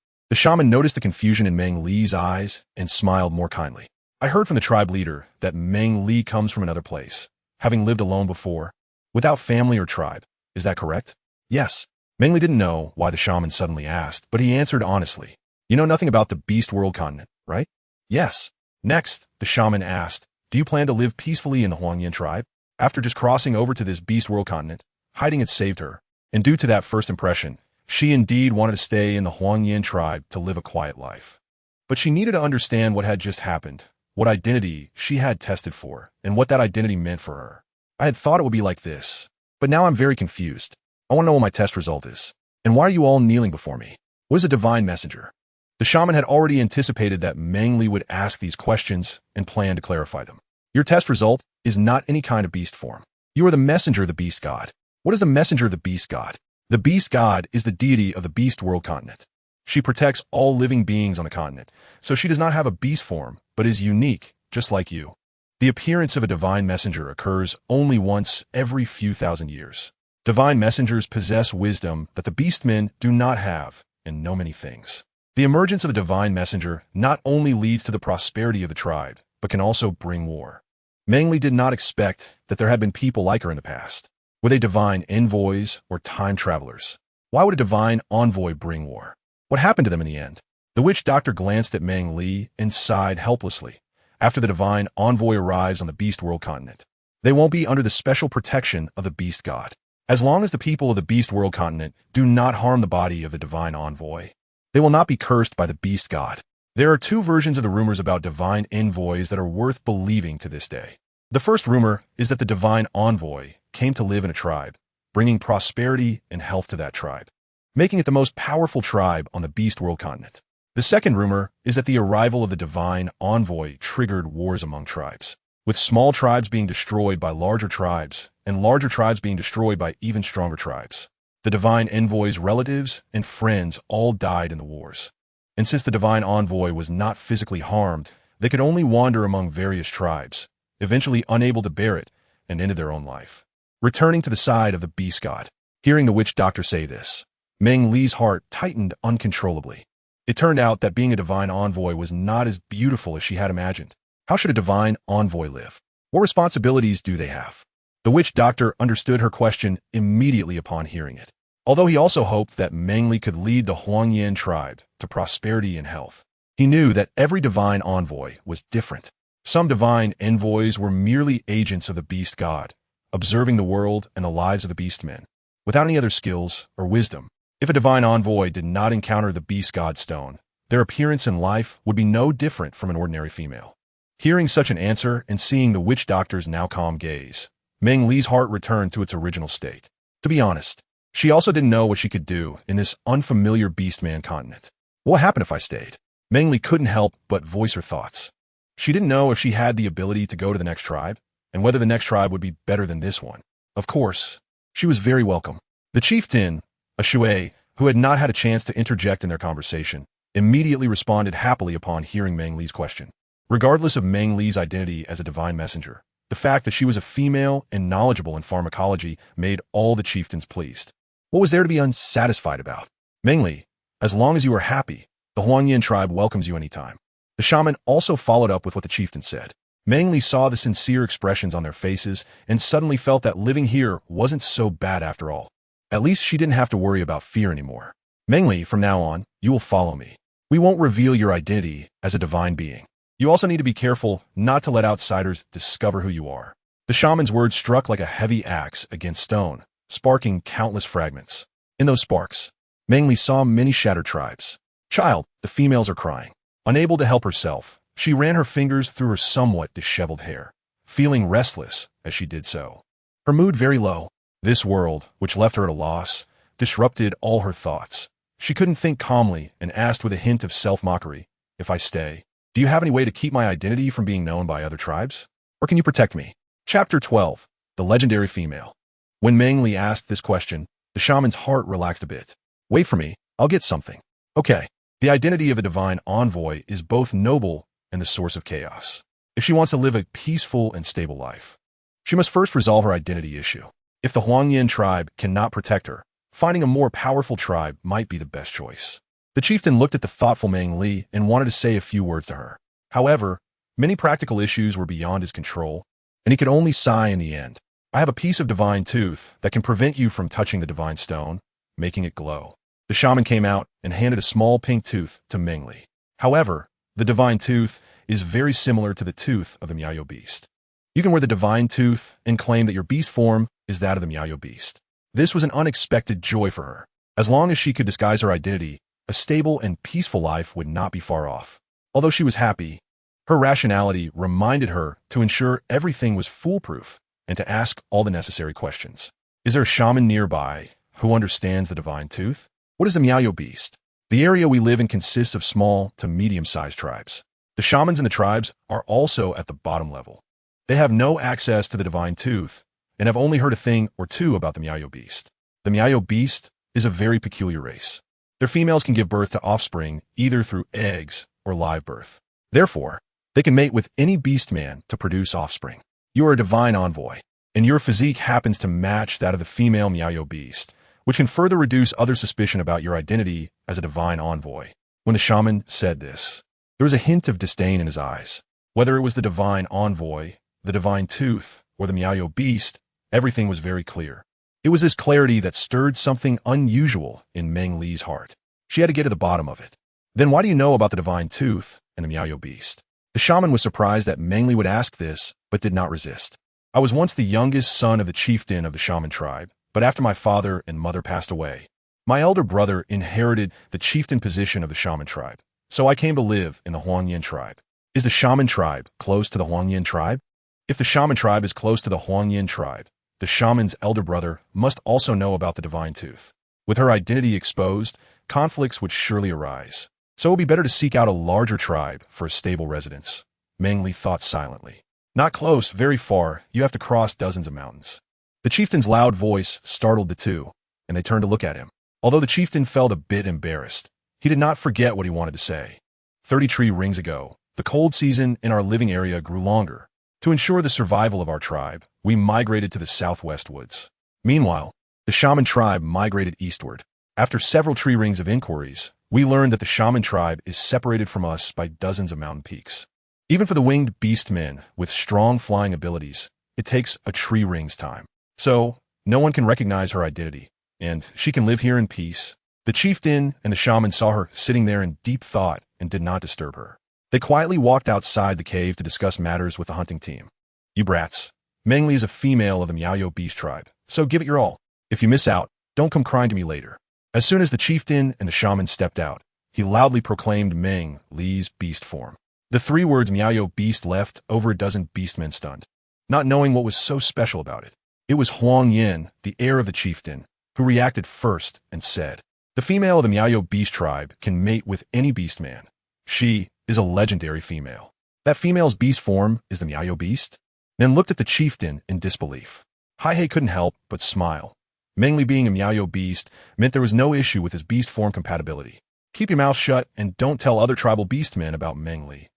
[SPEAKER 1] noticed the confusion in Meng Li's eyes and smiled more kindly. "I heard from the tribe leader that Meng Li comes from another place, having lived alone before, without family or tribe. Is that correct?" "Yes." Meng Li didn't know why the shaman suddenly asked, but he answered honestly. "You know nothing about the Beast World continent, right?" "Yes." Next, the shaman asked, "Do you plan to live peacefully in the Huangyin tribe?" After just crossing over to this Beast World continent, hiding had saved her, and due to that first impression, she indeed wanted to stay in the Huangyin tribe to live a quiet life. But she needed to understand what had just happened, what identity she had tested for, and what that identity meant for her. "I had thought it would be like this, but now I'm very confused. I want to know what my test result is. And why are you all kneeling before me? What is a divine messenger?" The shaman had already anticipated that Meng Li would ask these questions and planned to clarify them. Your test result is not any kind of beast form. You are the messenger of the beast god. What is the messenger of the beast god? The beast god is the deity of the beast world continent. She protects all living beings on the continent, so she does not have a beast form, but is unique, just like you. The appearance of a divine messenger occurs only once every few thousand years. Divine messengers possess wisdom that the beastmen do not have and know many things. The emergence of a divine messenger not only leads to the prosperity of the tribe, but can also bring war. Meng Li did not expect that there had been people like her in the past. Were they divine envoys or time travelers? Why would a divine envoy bring war? What happened to them in the end? The witch doctor glanced at Meng Li and sighed helplessly. After the divine envoy arrives on the beast world continent, they won't be under the special protection of the beast god. As long as the people of the beast world continent do not harm the body of the divine envoy, they will not be cursed by the beast god. There are two versions of the rumors about divine envoys that are worth believing to this day. The first rumor is that the divine envoy came to live in a tribe, bringing prosperity and health to that tribe, making it the most powerful tribe on the beast world continent. The second rumor is that the arrival of the divine envoy triggered wars among tribes, with small tribes being destroyed by larger tribes and larger tribes being destroyed by even stronger tribes. The divine envoy's relatives and friends all died in the wars. And since the divine envoy was not physically harmed, they could only wander among various tribes, eventually unable to bear it, and ended their own life. Returning to the side of the beast god, hearing the witch doctor say this, Meng Li's heart tightened uncontrollably. It turned out that being a divine envoy was not as beautiful as she had imagined. How should a divine envoy live? What responsibilities do they have? The witch doctor understood her question immediately upon hearing it. Although he also hoped that Meng Li could lead the Huangyan tribe to prosperity and health, he knew that every divine envoy was different. Some divine envoys were merely agents of the beast god, observing the world and the lives of the beastmen, without any other skills or wisdom. If a divine envoy did not encounter the beast god stone, their appearance in life would be no different from an ordinary female. Hearing such an answer and seeing the witch doctor's now calm gaze, Meng Li's heart returned to its original state. To be honest, she also didn't know what she could do in this unfamiliar beastman continent. What happened if I stayed? Meng Li couldn't help but voice her thoughts. She didn't know if she had the ability to go to the next tribe, and whether the next tribe would be better than this one. Of course, she was very welcome. The chieftain, a Shui, who had not had a chance to interject in their conversation, immediately responded happily upon hearing Meng Li's question. Regardless of Meng Li's identity as a divine messenger, the fact that she was a female and knowledgeable in pharmacology made all the chieftains pleased. What was there to be unsatisfied about? Meng Li, as long as you are happy, the Huangyan tribe welcomes you anytime. The shaman also followed up with what the chieftain said. Meng Li saw the sincere expressions on their faces and suddenly felt that living here wasn't so bad after all. At least she didn't have to worry about fear anymore. Meng Li, from now on, you will follow me. We won't reveal your identity as a divine being. You also need to be careful not to let outsiders discover who you are. The shaman's words struck like a heavy axe against stone, sparking countless fragments. In those sparks, Meng Li saw many shattered tribes. Child, the females are crying. Unable to help herself, she ran her fingers through her somewhat disheveled hair, feeling restless as she did so. Her mood very low. This world, which left her at a loss, disrupted all her thoughts. She couldn't think calmly and asked with a hint of self-mockery, if I stay, do you have any way to keep my identity from being known by other tribes? Or can you protect me? Chapter 12. The Legendary Female. When Meng Li asked this question, the shaman's heart relaxed a bit. Wait for me, I'll get something. Okay. The identity of a divine envoy is both noble and the source of chaos. If she wants to live a peaceful and stable life, she must first resolve her identity issue. If the Huangyan tribe cannot protect her, finding a more powerful tribe might be the best choice. The chieftain looked at the thoughtful Meng Li and wanted to say a few words to her. However, many practical issues were beyond his control, and he could only sigh in the end. I have a piece of divine tooth that can prevent you from touching the divine stone, making it glow. The shaman came out and handed a small pink tooth to Meng Li. However, the divine tooth is very similar to the tooth of the Miaoyo beast. You can wear the divine tooth and claim that your beast form is that of the Miaoyo beast. This was an unexpected joy for her. As long as she could disguise her identity, a stable and peaceful life would not be far off. Although she was happy, her rationality reminded her to ensure everything was foolproof and to ask all the necessary questions. Is there a shaman nearby who understands the divine tooth? What is the Miaoyo beast? The area we live in consists of small to medium-sized tribes. The shamans in the tribes are also at the bottom level. They have no access to the divine tooth and have only heard a thing or two about the Miayo beast. The Miayo beast is a very peculiar race. Their females can give birth to offspring either through eggs or live birth. Therefore, they can mate with any beastman to produce offspring. You are a divine envoy, and your physique happens to match that of the female Miayo beast, which can further reduce other suspicion about your identity as a divine envoy. When the shaman said this, there was a hint of disdain in his eyes. Whether it was the divine envoy, the divine tooth, or the Miayo beast, everything was very clear. It was this clarity that stirred something unusual in Meng Li's heart. She had to get to the bottom of it. Then why do you know about the divine tooth and the Miayo beast? The shaman was surprised that Meng Li would ask this, but did not resist. I was once the youngest son of the chieftain of the shaman tribe, but after my father and mother passed away, my elder brother inherited the chieftain position of the shaman tribe, so I came to live in the Huangyan tribe. Is the shaman tribe close to the Huangyan tribe? If the shaman tribe is close to the Huangyan tribe, the shaman's elder brother must also know about the divine tooth. With her identity exposed, conflicts would surely arise. So it would be better to seek out a larger tribe for a stable residence. Meng Li thought silently. Not close, very far. You have to cross dozens of mountains. The chieftain's loud voice startled the two, and they turned to look at him. Although the chieftain felt a bit embarrassed, he did not forget what he wanted to say. 30 tree rings ago, the cold season in our living area grew longer. To ensure the survival of our tribe, we migrated to the southwest woods. Meanwhile, the shaman tribe migrated eastward. After several tree rings of inquiries, we learned that the shaman tribe is separated from us by dozens of mountain peaks. Even for the winged beastmen with strong flying abilities, it takes a tree ring's time. So, no one can recognize her identity, and she can live here in peace. The chieftain and the shaman saw her sitting there in deep thought and did not disturb her. They quietly walked outside the cave to discuss matters with the hunting team. You brats, Meng Li is a female of the Miayo beast tribe, so give it your all. If you miss out, don't come crying to me later. As soon as the chieftain and the shaman stepped out, he loudly proclaimed Meng Li's beast form. The 3 words Miayo beast left over a dozen beastmen stunned, not knowing what was so special about it. It was Huang Yin, the heir of the chieftain, who reacted first and said, the female of the Miayo beast tribe can mate with any beastman. She is a legendary female. That female's beast form is the Miayo beast? Then looked at the chieftain in disbelief. Hai couldn't help but smile. Meng Li being a Miayo beast meant there was no issue with his beast form compatibility. Keep your mouth shut and don't tell other tribal beastmen about Meng Li.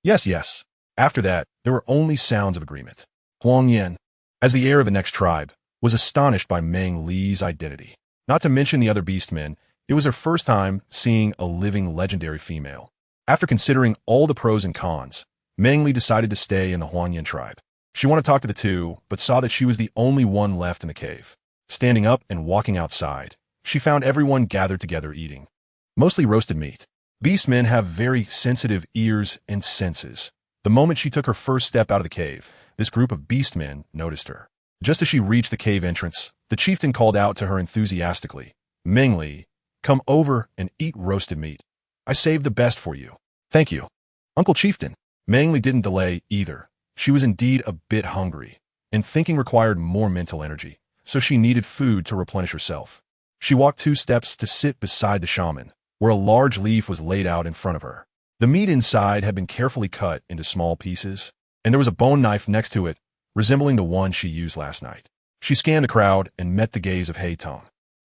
[SPEAKER 1] Yes. After that, there were only sounds of agreement. Huang Yin, as the heir of the next tribe, was astonished by Meng Li's identity. Not to mention the other beastmen, it was their first time seeing a living legendary female. After considering all the pros and cons, Meng Li decided to stay in the Huangyan tribe. She wanted to talk to the two, but saw that she was the only one left in the cave. Standing up and walking outside, she found everyone gathered together eating. Mostly roasted meat. Beastmen have very sensitive ears and senses. The moment she took her first step out of the cave, this group of beastmen noticed her. Just as she reached the cave entrance, the chieftain called out to her enthusiastically, Meng Li, come over and eat roasted meat. I saved the best for you. Thank you. Uncle Chieftain. Meng Li didn't delay either. She was indeed a bit hungry, and thinking required more mental energy, so she needed food to replenish herself. She walked 2 steps to sit beside the shaman, where a large leaf was laid out in front of her. The meat inside had been carefully cut into small pieces, and there was a bone knife next to it, resembling the one she used last night. She scanned the crowd and met the gaze of Tong,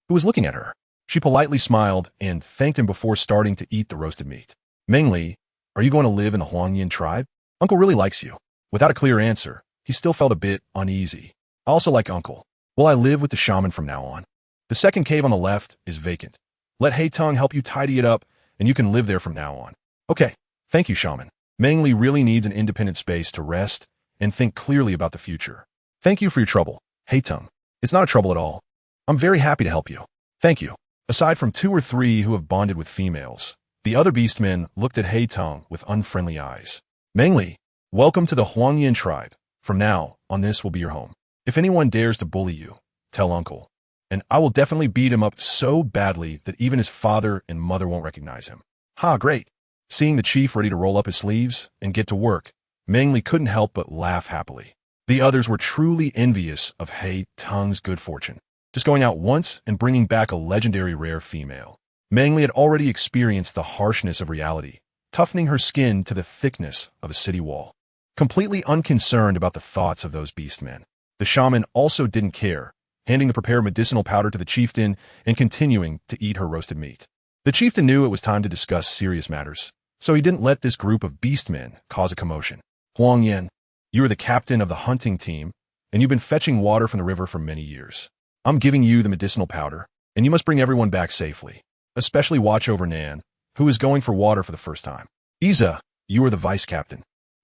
[SPEAKER 1] who was looking at her. She politely smiled and thanked him before starting to eat the roasted meat. Meng Li, are you going to live in the Huangyan tribe? Uncle really likes you. Without a clear answer, he still felt a bit uneasy. I also like Uncle. Will I live with the shaman from now on? The second cave on the left is vacant. Let Tong help you tidy it up, and you can live there from now on. Okay, thank you, shaman. Meng Li really needs an independent space to rest and think clearly about the future. Thank you for your trouble, Tong. It's not a trouble at all. I'm very happy to help you. Thank you. Aside from 2 or 3 who have bonded with females, the other beastmen looked at Tong with unfriendly eyes. Meng Li, welcome to the Huangyan tribe. From now on, this will be your home. If anyone dares to bully you, tell Uncle, and I will definitely beat him up so badly that even his father and mother won't recognize him. Ha, great. Seeing the chief ready to roll up his sleeves and get to work, Meng Li couldn't help but laugh happily. The others were truly envious of Tong's good fortune. Just going out once and bringing back a legendary rare female. Meng Li had already experienced the harshness of reality, toughening her skin to the thickness of a city wall. completely unconcerned about the thoughts of those beastmen. The shaman also didn't care, handing the prepared medicinal powder to the chieftain and continuing to eat her roasted meat. The chieftain knew it was time to discuss serious matters, so he didn't let this group of beastmen cause a commotion. Huang Yan, you are the captain of the hunting team, and you've been fetching water from the river for many years. I'm giving you the medicinal powder, and you must bring everyone back safely. Especially watch over Nan, who is going for water for the first time. Isa, you are the vice captain.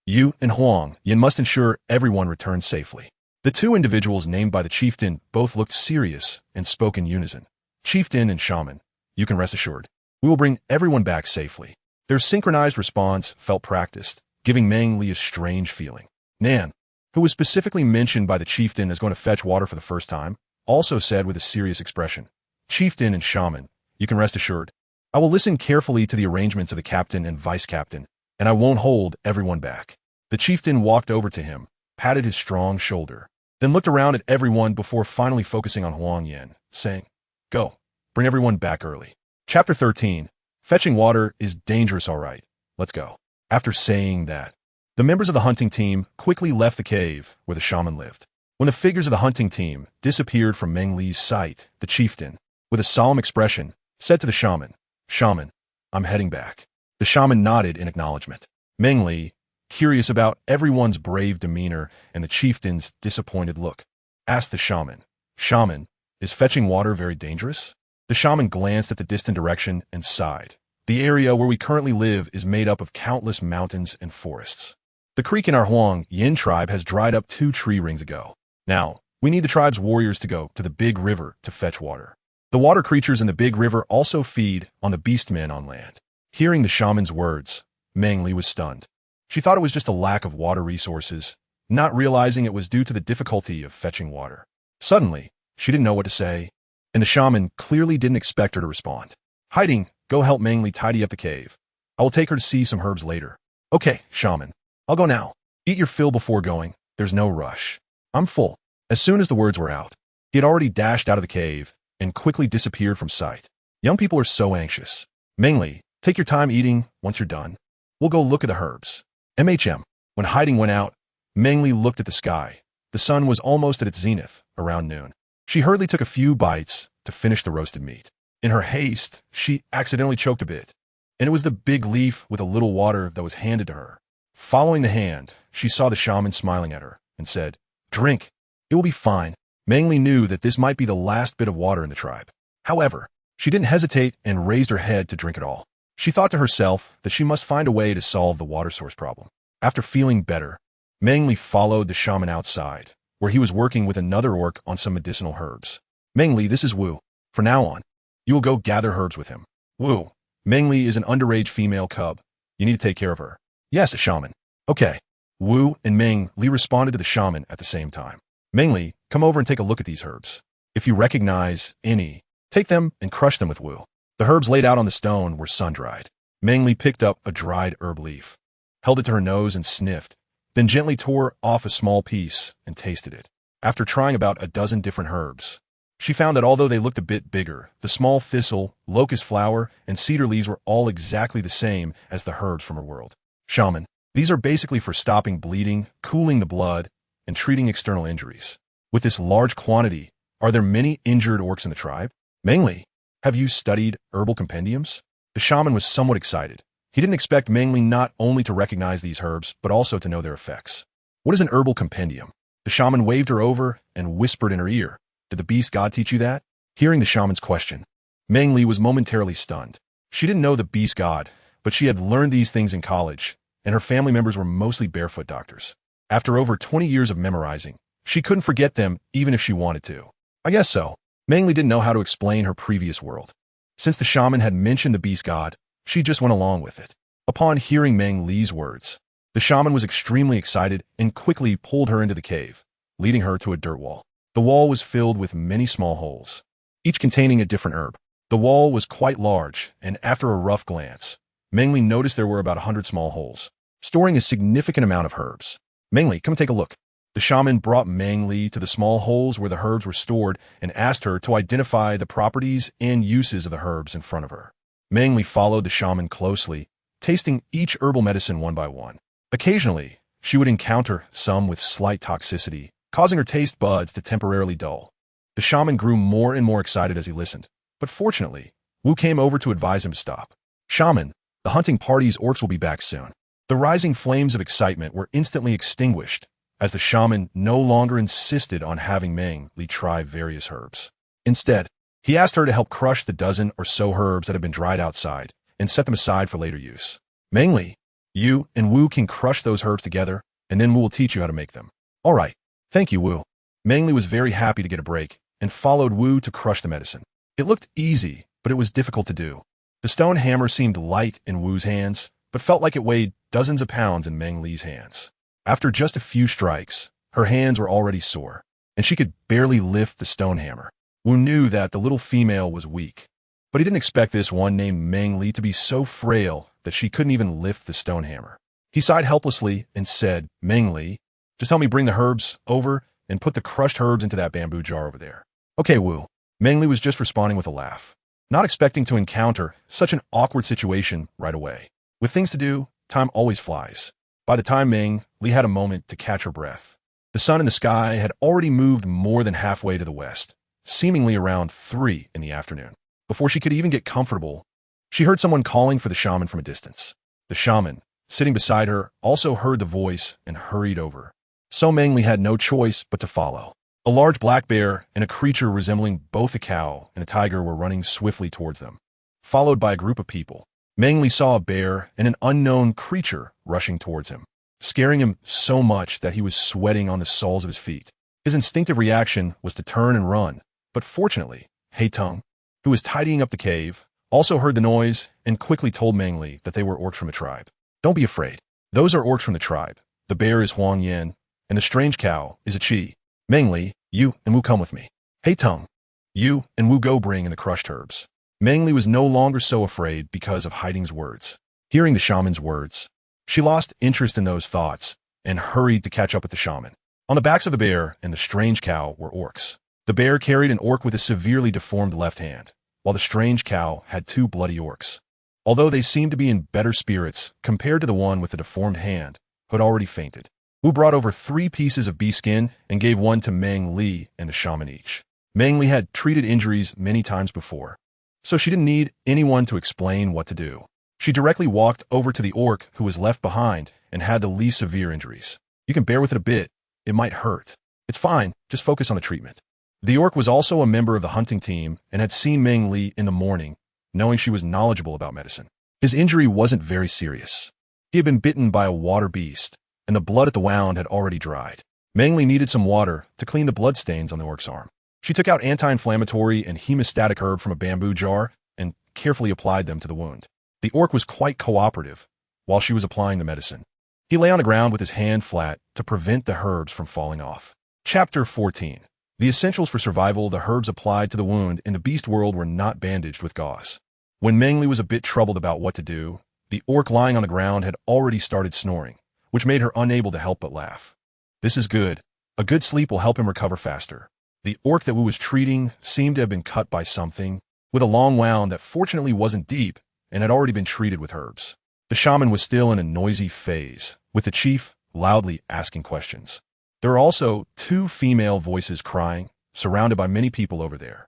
[SPEAKER 1] You and Huang Yan must ensure everyone returns safely. The two individuals named by the chieftain both looked serious and spoke in unison. Chieftain and shaman, you can rest assured. We will bring everyone back safely. Their synchronized response felt practiced, giving Meng Li a strange feeling. Nan, who was specifically mentioned by the chieftain as going to fetch water for the first time, also said with a serious expression, Chieftain and shaman, you can rest assured. I will listen carefully to the arrangements of the captain and vice captain, and I won't hold everyone back. The chieftain walked over to him, patted his strong shoulder, then looked around at everyone before finally focusing on Huang Yan, saying, Go, bring everyone back early. Chapter 13. Fetching water is dangerous, all right. Let's go. After saying that, the members of the hunting team quickly left the cave where the shaman lived. When the figures of the hunting team disappeared from Meng Li's sight, the chieftain, with a solemn expression, said to the shaman, Shaman, I'm heading back. The shaman nodded in acknowledgement. Meng Li, curious about everyone's brave demeanor and the chieftain's disappointed look, asked the shaman, Shaman, is fetching water very dangerous? The shaman glanced at the distant direction and sighed. The area where we currently live is made up of countless mountains and forests. The creek in our Huang Yin tribe has dried up 2 tree rings ago. Now, we need the tribe's warriors to go to the big river to fetch water. The water creatures in the big river also feed on the beastmen on land. Hearing the shaman's words, Meng Li was stunned. She thought it was just a lack of water resources, not realizing it was due to the difficulty of fetching water. Suddenly, she didn't know what to say, and the shaman clearly didn't expect her to respond. Hiding, go help Meng Li tidy up the cave. I will take her to see some herbs later. Okay, shaman. I'll go now. Eat your fill before going. There's no rush. I'm full. As soon as the words were out, he had already dashed out of the cave and quickly disappeared from sight. Young people are so anxious. Meng Li, take your time eating. Once you're done, we'll go look at the herbs. When hiding went out, Meng Li looked at the sky. The sun was almost at its zenith, around noon. She hurriedly took a few bites to finish the roasted meat. In her haste, she accidentally choked a bit, and it was the big leaf with a little water that was handed to her. Following the hand, she saw the shaman smiling at her and said, Drink. It will be fine. Meng Li knew that this might be the last bit of water in the tribe. However, she didn't hesitate and raised her head to drink it all. She thought to herself that she must find a way to solve the water source problem. After feeling better, Meng Li followed the shaman outside, where he was working with another orc on some medicinal herbs. Meng Li, this is Wu. From now on, you will go gather herbs with him. Wu, Meng Li is an underage female cub. You need to take care of her. Yes, shaman. Okay. Wu and Meng Li responded to the shaman at the same time. Meng Li, come over and take a look at these herbs. If you recognize any, take them and crush them with Wu. The herbs laid out on the stone were sun-dried. Meng Li picked up a dried herb leaf, held it to her nose and sniffed, then gently tore off a small piece and tasted it. After trying about a dozen different herbs, she found that although they looked a bit bigger, the small thistle, locust flower, and cedar leaves were all exactly the same as the herbs from her world. Shaman, these are basically for stopping bleeding, cooling the blood, and treating external injuries. With this large quantity, are there many injured orcs in the tribe? Meng Li, have you studied herbal compendiums? The shaman was somewhat excited. He didn't expect Meng Li not only to recognize these herbs, but also to know their effects. What is an herbal compendium? The shaman waved her over and whispered in her ear, Did the beast god teach you that? Hearing the shaman's question, Meng Li was momentarily stunned. She didn't know the beast god, but she had learned these things in college, and her family members were mostly barefoot doctors. After over 20 years of memorizing, she couldn't forget them even if she wanted to. I guess so. Meng Li didn't know how to explain her previous world. Since the shaman had mentioned the beast god, she just went along with it. Upon hearing Meng Li's words, the shaman was extremely excited and quickly pulled her into the cave, leading her to a dirt wall. The wall was filled with many small holes, each containing a different herb. The wall was quite large, and after a rough glance, Meng Li noticed there were about 100 small holes, storing a significant amount of herbs. Meng Li, come take a look. The shaman brought Meng Li to the small holes where the herbs were stored and asked her to identify the properties and uses of the herbs in front of her. Meng Li followed the shaman closely, tasting each herbal medicine one by one. Occasionally, she would encounter some with slight toxicity, causing her taste buds to temporarily dull. The shaman grew more and more excited as he listened, but fortunately, Wu came over to advise him to stop. "Shaman, the hunting party's orcs will be back soon." The rising flames of excitement were instantly extinguished as the shaman no longer insisted on having Meng Li try various herbs. Instead, he asked her to help crush the dozen or so herbs that had been dried outside and set them aside for later use. "Meng Li, you and Wu can crush those herbs together, and then Wu will teach you how to make them." "All right. Thank you, Wu." Meng Li was very happy to get a break and followed Wu to crush the medicine. It looked easy, but it was difficult to do. The stone hammer seemed light in Wu's hands, but felt like it weighed dozens of pounds in Meng Li's hands. After just a few strikes, her hands were already sore, and she could barely lift the stone hammer. Wu knew that the little female was weak, but he didn't expect this one named Meng Li to be so frail that she couldn't even lift the stone hammer. He sighed helplessly and said, "Meng Li, just help me bring the herbs over and put the crushed herbs into that bamboo jar over there." "Okay, Wu." Meng Li was just responding with a laugh, not expecting to encounter such an awkward situation right away. With things to do, time always flies. By the time Meng Li had a moment to catch her breath, the sun in the sky had already moved more than halfway to the west, seemingly around 3 in the afternoon. Before she could even get comfortable, she heard someone calling for the shaman from a distance. The shaman, sitting beside her, also heard the voice and hurried over. So Meng Li had no choice but to follow. A large black bear and a creature resembling both a cow and a tiger were running swiftly towards them, followed by a group of people. Meng Li saw a bear and an unknown creature rushing towards him, scaring him so much that he was sweating on the soles of his feet. His instinctive reaction was to turn and run, but fortunately, Tung, who was tidying up the cave, also heard the noise and quickly told Meng Li that they were orcs from the tribe. "Don't be afraid. Those are orcs from the tribe. The bear is Huang Yan, and the strange cow is a Chi. Meng Li, you and Wu come with me. Tung, you and Wu go bring in the crushed herbs." Meng Li was no longer so afraid because of Ting's words. Hearing the shaman's words, she lost interest in those thoughts and hurried to catch up with the shaman. On the backs of the bear and the strange cow were orcs. The bear carried an orc with a severely deformed left hand, while the strange cow had 2 bloody orcs. Although they seemed to be in better spirits compared to the one with the deformed hand, who had already fainted. Wu brought over 3 pieces of beast skin and gave one to Meng Li and the shaman each. Meng Li had treated injuries many times before, so she didn't need anyone to explain what to do. She directly walked over to the orc who was left behind and had the least severe injuries. "You can bear with it a bit. It might hurt. It's fine. Just focus on the treatment." The orc was also a member of the hunting team and had seen Meng Li in the morning, knowing she was knowledgeable about medicine. His injury wasn't very serious. He had been bitten by a water beast, and the blood at the wound had already dried. Meng Li needed some water to clean the bloodstains on the orc's arm. She took out anti-inflammatory and hemostatic herb from a bamboo jar and carefully applied them to the wound. The orc was quite cooperative while she was applying the medicine. He lay on the ground with his hand flat to prevent the herbs from falling off. Chapter 14. The essentials for survival. The herbs applied to the wound in the beast world were not bandaged with gauze. When Meng Li was a bit troubled about what to do, the orc lying on the ground had already started snoring, which made her unable to help but laugh. "This is good. A good sleep will help him recover faster." The orc that Wu was treating seemed to have been cut by something, with a long wound that fortunately wasn't deep and had already been treated with herbs. The shaman was still in a noisy phase, with the chief loudly asking questions. There were also 2 female voices crying, surrounded by many people over there.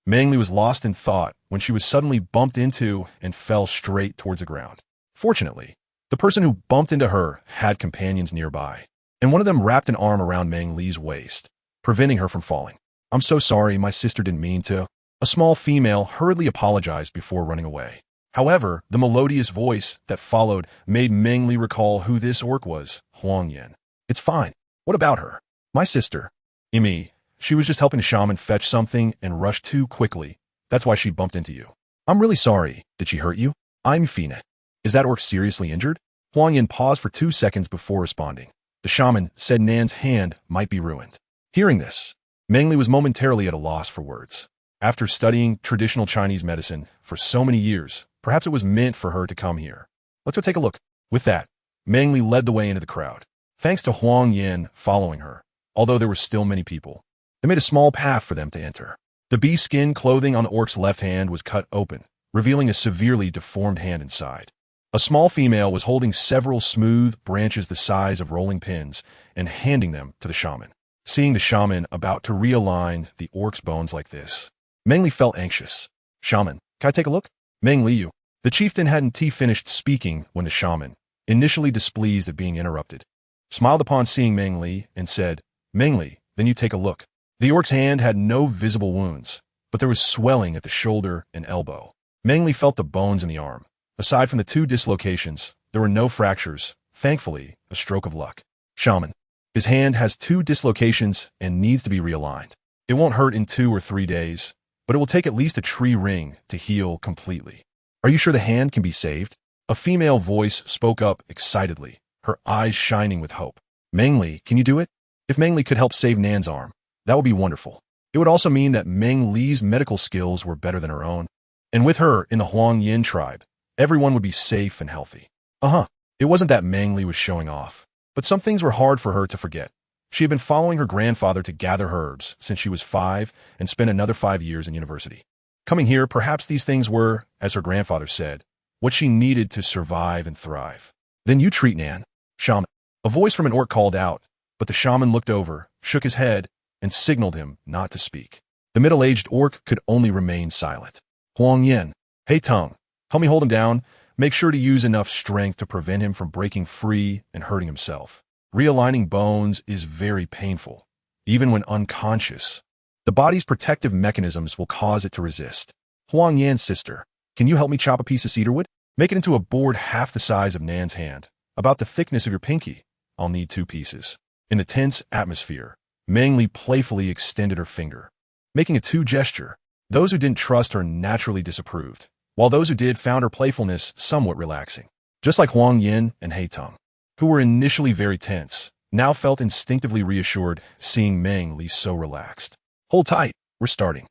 [SPEAKER 1] Meng Li was lost in thought when she was suddenly bumped into and fell straight towards the ground. Fortunately, the person who bumped into her had companions nearby, and one of them wrapped an arm around Meng Li's waist, preventing her from falling. "I'm so sorry, my sister didn't mean to." A small female hurriedly apologized before running away. However, the melodious voice that followed made Meng Li recall who this orc was, Huang Yan. "It's fine. What about her?" "My sister. Imi. She was just helping the shaman fetch something and rushed too quickly. That's why she bumped into you." "I'm really sorry. Did she hurt you?" "I'm Fina." "Is that orc seriously injured?" Huang Yan paused for 2 seconds before responding. The shaman said Nan's hand might be ruined. Hearing this, Meng Li was momentarily at a loss for words. After studying traditional Chinese medicine for so many years, perhaps it was meant for her to come here. "Let's go take a look." With that, Meng Li led the way into the crowd, thanks to Huang Yan following her, although there were still many people. They made a small path for them to enter. The beast skin clothing on the orc's left hand was cut open, revealing a severely deformed hand inside. A small female was holding several smooth branches the size of rolling pins and handing them to the shaman. Seeing the shaman about to realign the orc's bones like this, Meng Li felt anxious. Shaman, can I take a look? Meng Li, you. The chieftain hadn't finished speaking when the shaman, initially displeased at being interrupted, smiled upon seeing Meng Li and said, Meng Li, then you take a look. The orc's hand had no visible wounds, but there was swelling at the shoulder and elbow. Meng Li felt the bones in the arm. Aside from the 2 dislocations, there were no fractures, thankfully, a stroke of luck. Shaman. His hand has 2 dislocations and needs to be realigned. It won't hurt in 2 or 3 days, but it will take at least a tree ring to heal completely. Are you sure the hand can be saved? A female voice spoke up excitedly, her eyes shining with hope. Meng Li, can you do it? If Meng Li could help save Nan's arm, that would be wonderful. It would also mean that Meng Li's medical skills were better than her own. And with her in the Huang Yin tribe, everyone would be safe and healthy. It wasn't that Meng Li was showing off, but some things were hard for her to forget. She had been following her grandfather to gather herbs since she was 5 and spent another 5 years in university. Coming here, perhaps these things were, as her grandfather said, what she needed to survive and thrive. Then you treat Nan. Shaman. A voice from an orc called out, but the shaman looked over, shook his head, and signaled him not to speak. The middle-aged orc could only remain silent. Huang Yin. Hey Tongue. Help me hold him down. Make sure to use enough strength to prevent him from breaking free and hurting himself. Realigning bones is very painful, even when unconscious. The body's protective mechanisms will cause it to resist. Huang Yan's sister, can you help me chop a piece of cedar wood? Make it into a board half the size of Nan's hand, about the thickness of your pinky. I'll need 2 pieces. In the tense atmosphere, Meng Li playfully extended her finger, making a 2 gesture. Those who didn't trust her naturally disapproved, while those who did found her playfulness somewhat relaxing. Just like Huang Yin and Hei Tong, who were initially very tense, now felt instinctively reassured seeing Meng Li so relaxed. Hold tight, we're starting.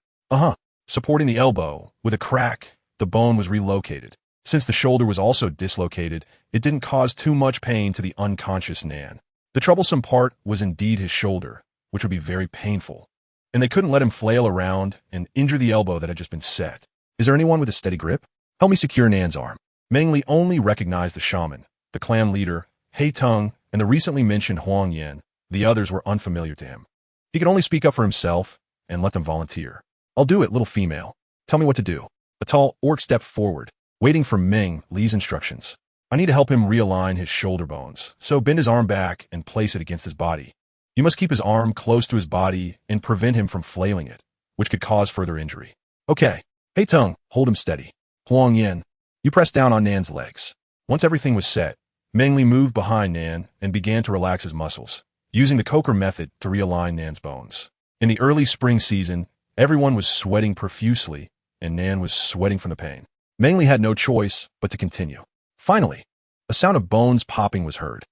[SPEAKER 1] Supporting the elbow, with a crack, the bone was relocated. Since the shoulder was also dislocated, it didn't cause too much pain to the unconscious Nan. The troublesome part was indeed his shoulder, which would be very painful. And they couldn't let him flail around and injure the elbow that had just been set. Is there anyone with a steady grip? Help me secure Nan's arm. Meng Li only recognized the shaman, the clan leader, Hei Tong, and the recently mentioned Huang Yin. The others were unfamiliar to him. He could only speak up for himself and let them volunteer. I'll do it, little female. Tell me what to do. A tall orc stepped forward, waiting for Meng Li's instructions. I need to help him realign his shoulder bones, so bend his arm back and place it against his body. You must keep his arm close to his body and prevent him from flailing it, which could cause further injury. Okay. Hei Tong, hold him steady. Huang Yin, you press down on Nan's legs. Once everything was set, Meng Li moved behind Nan and began to relax his muscles, using the Coker method to realign Nan's bones. In the early spring season, everyone was sweating profusely, and Nan was sweating from the pain. Meng Li had no choice but to continue. Finally, a sound of bones popping was heard.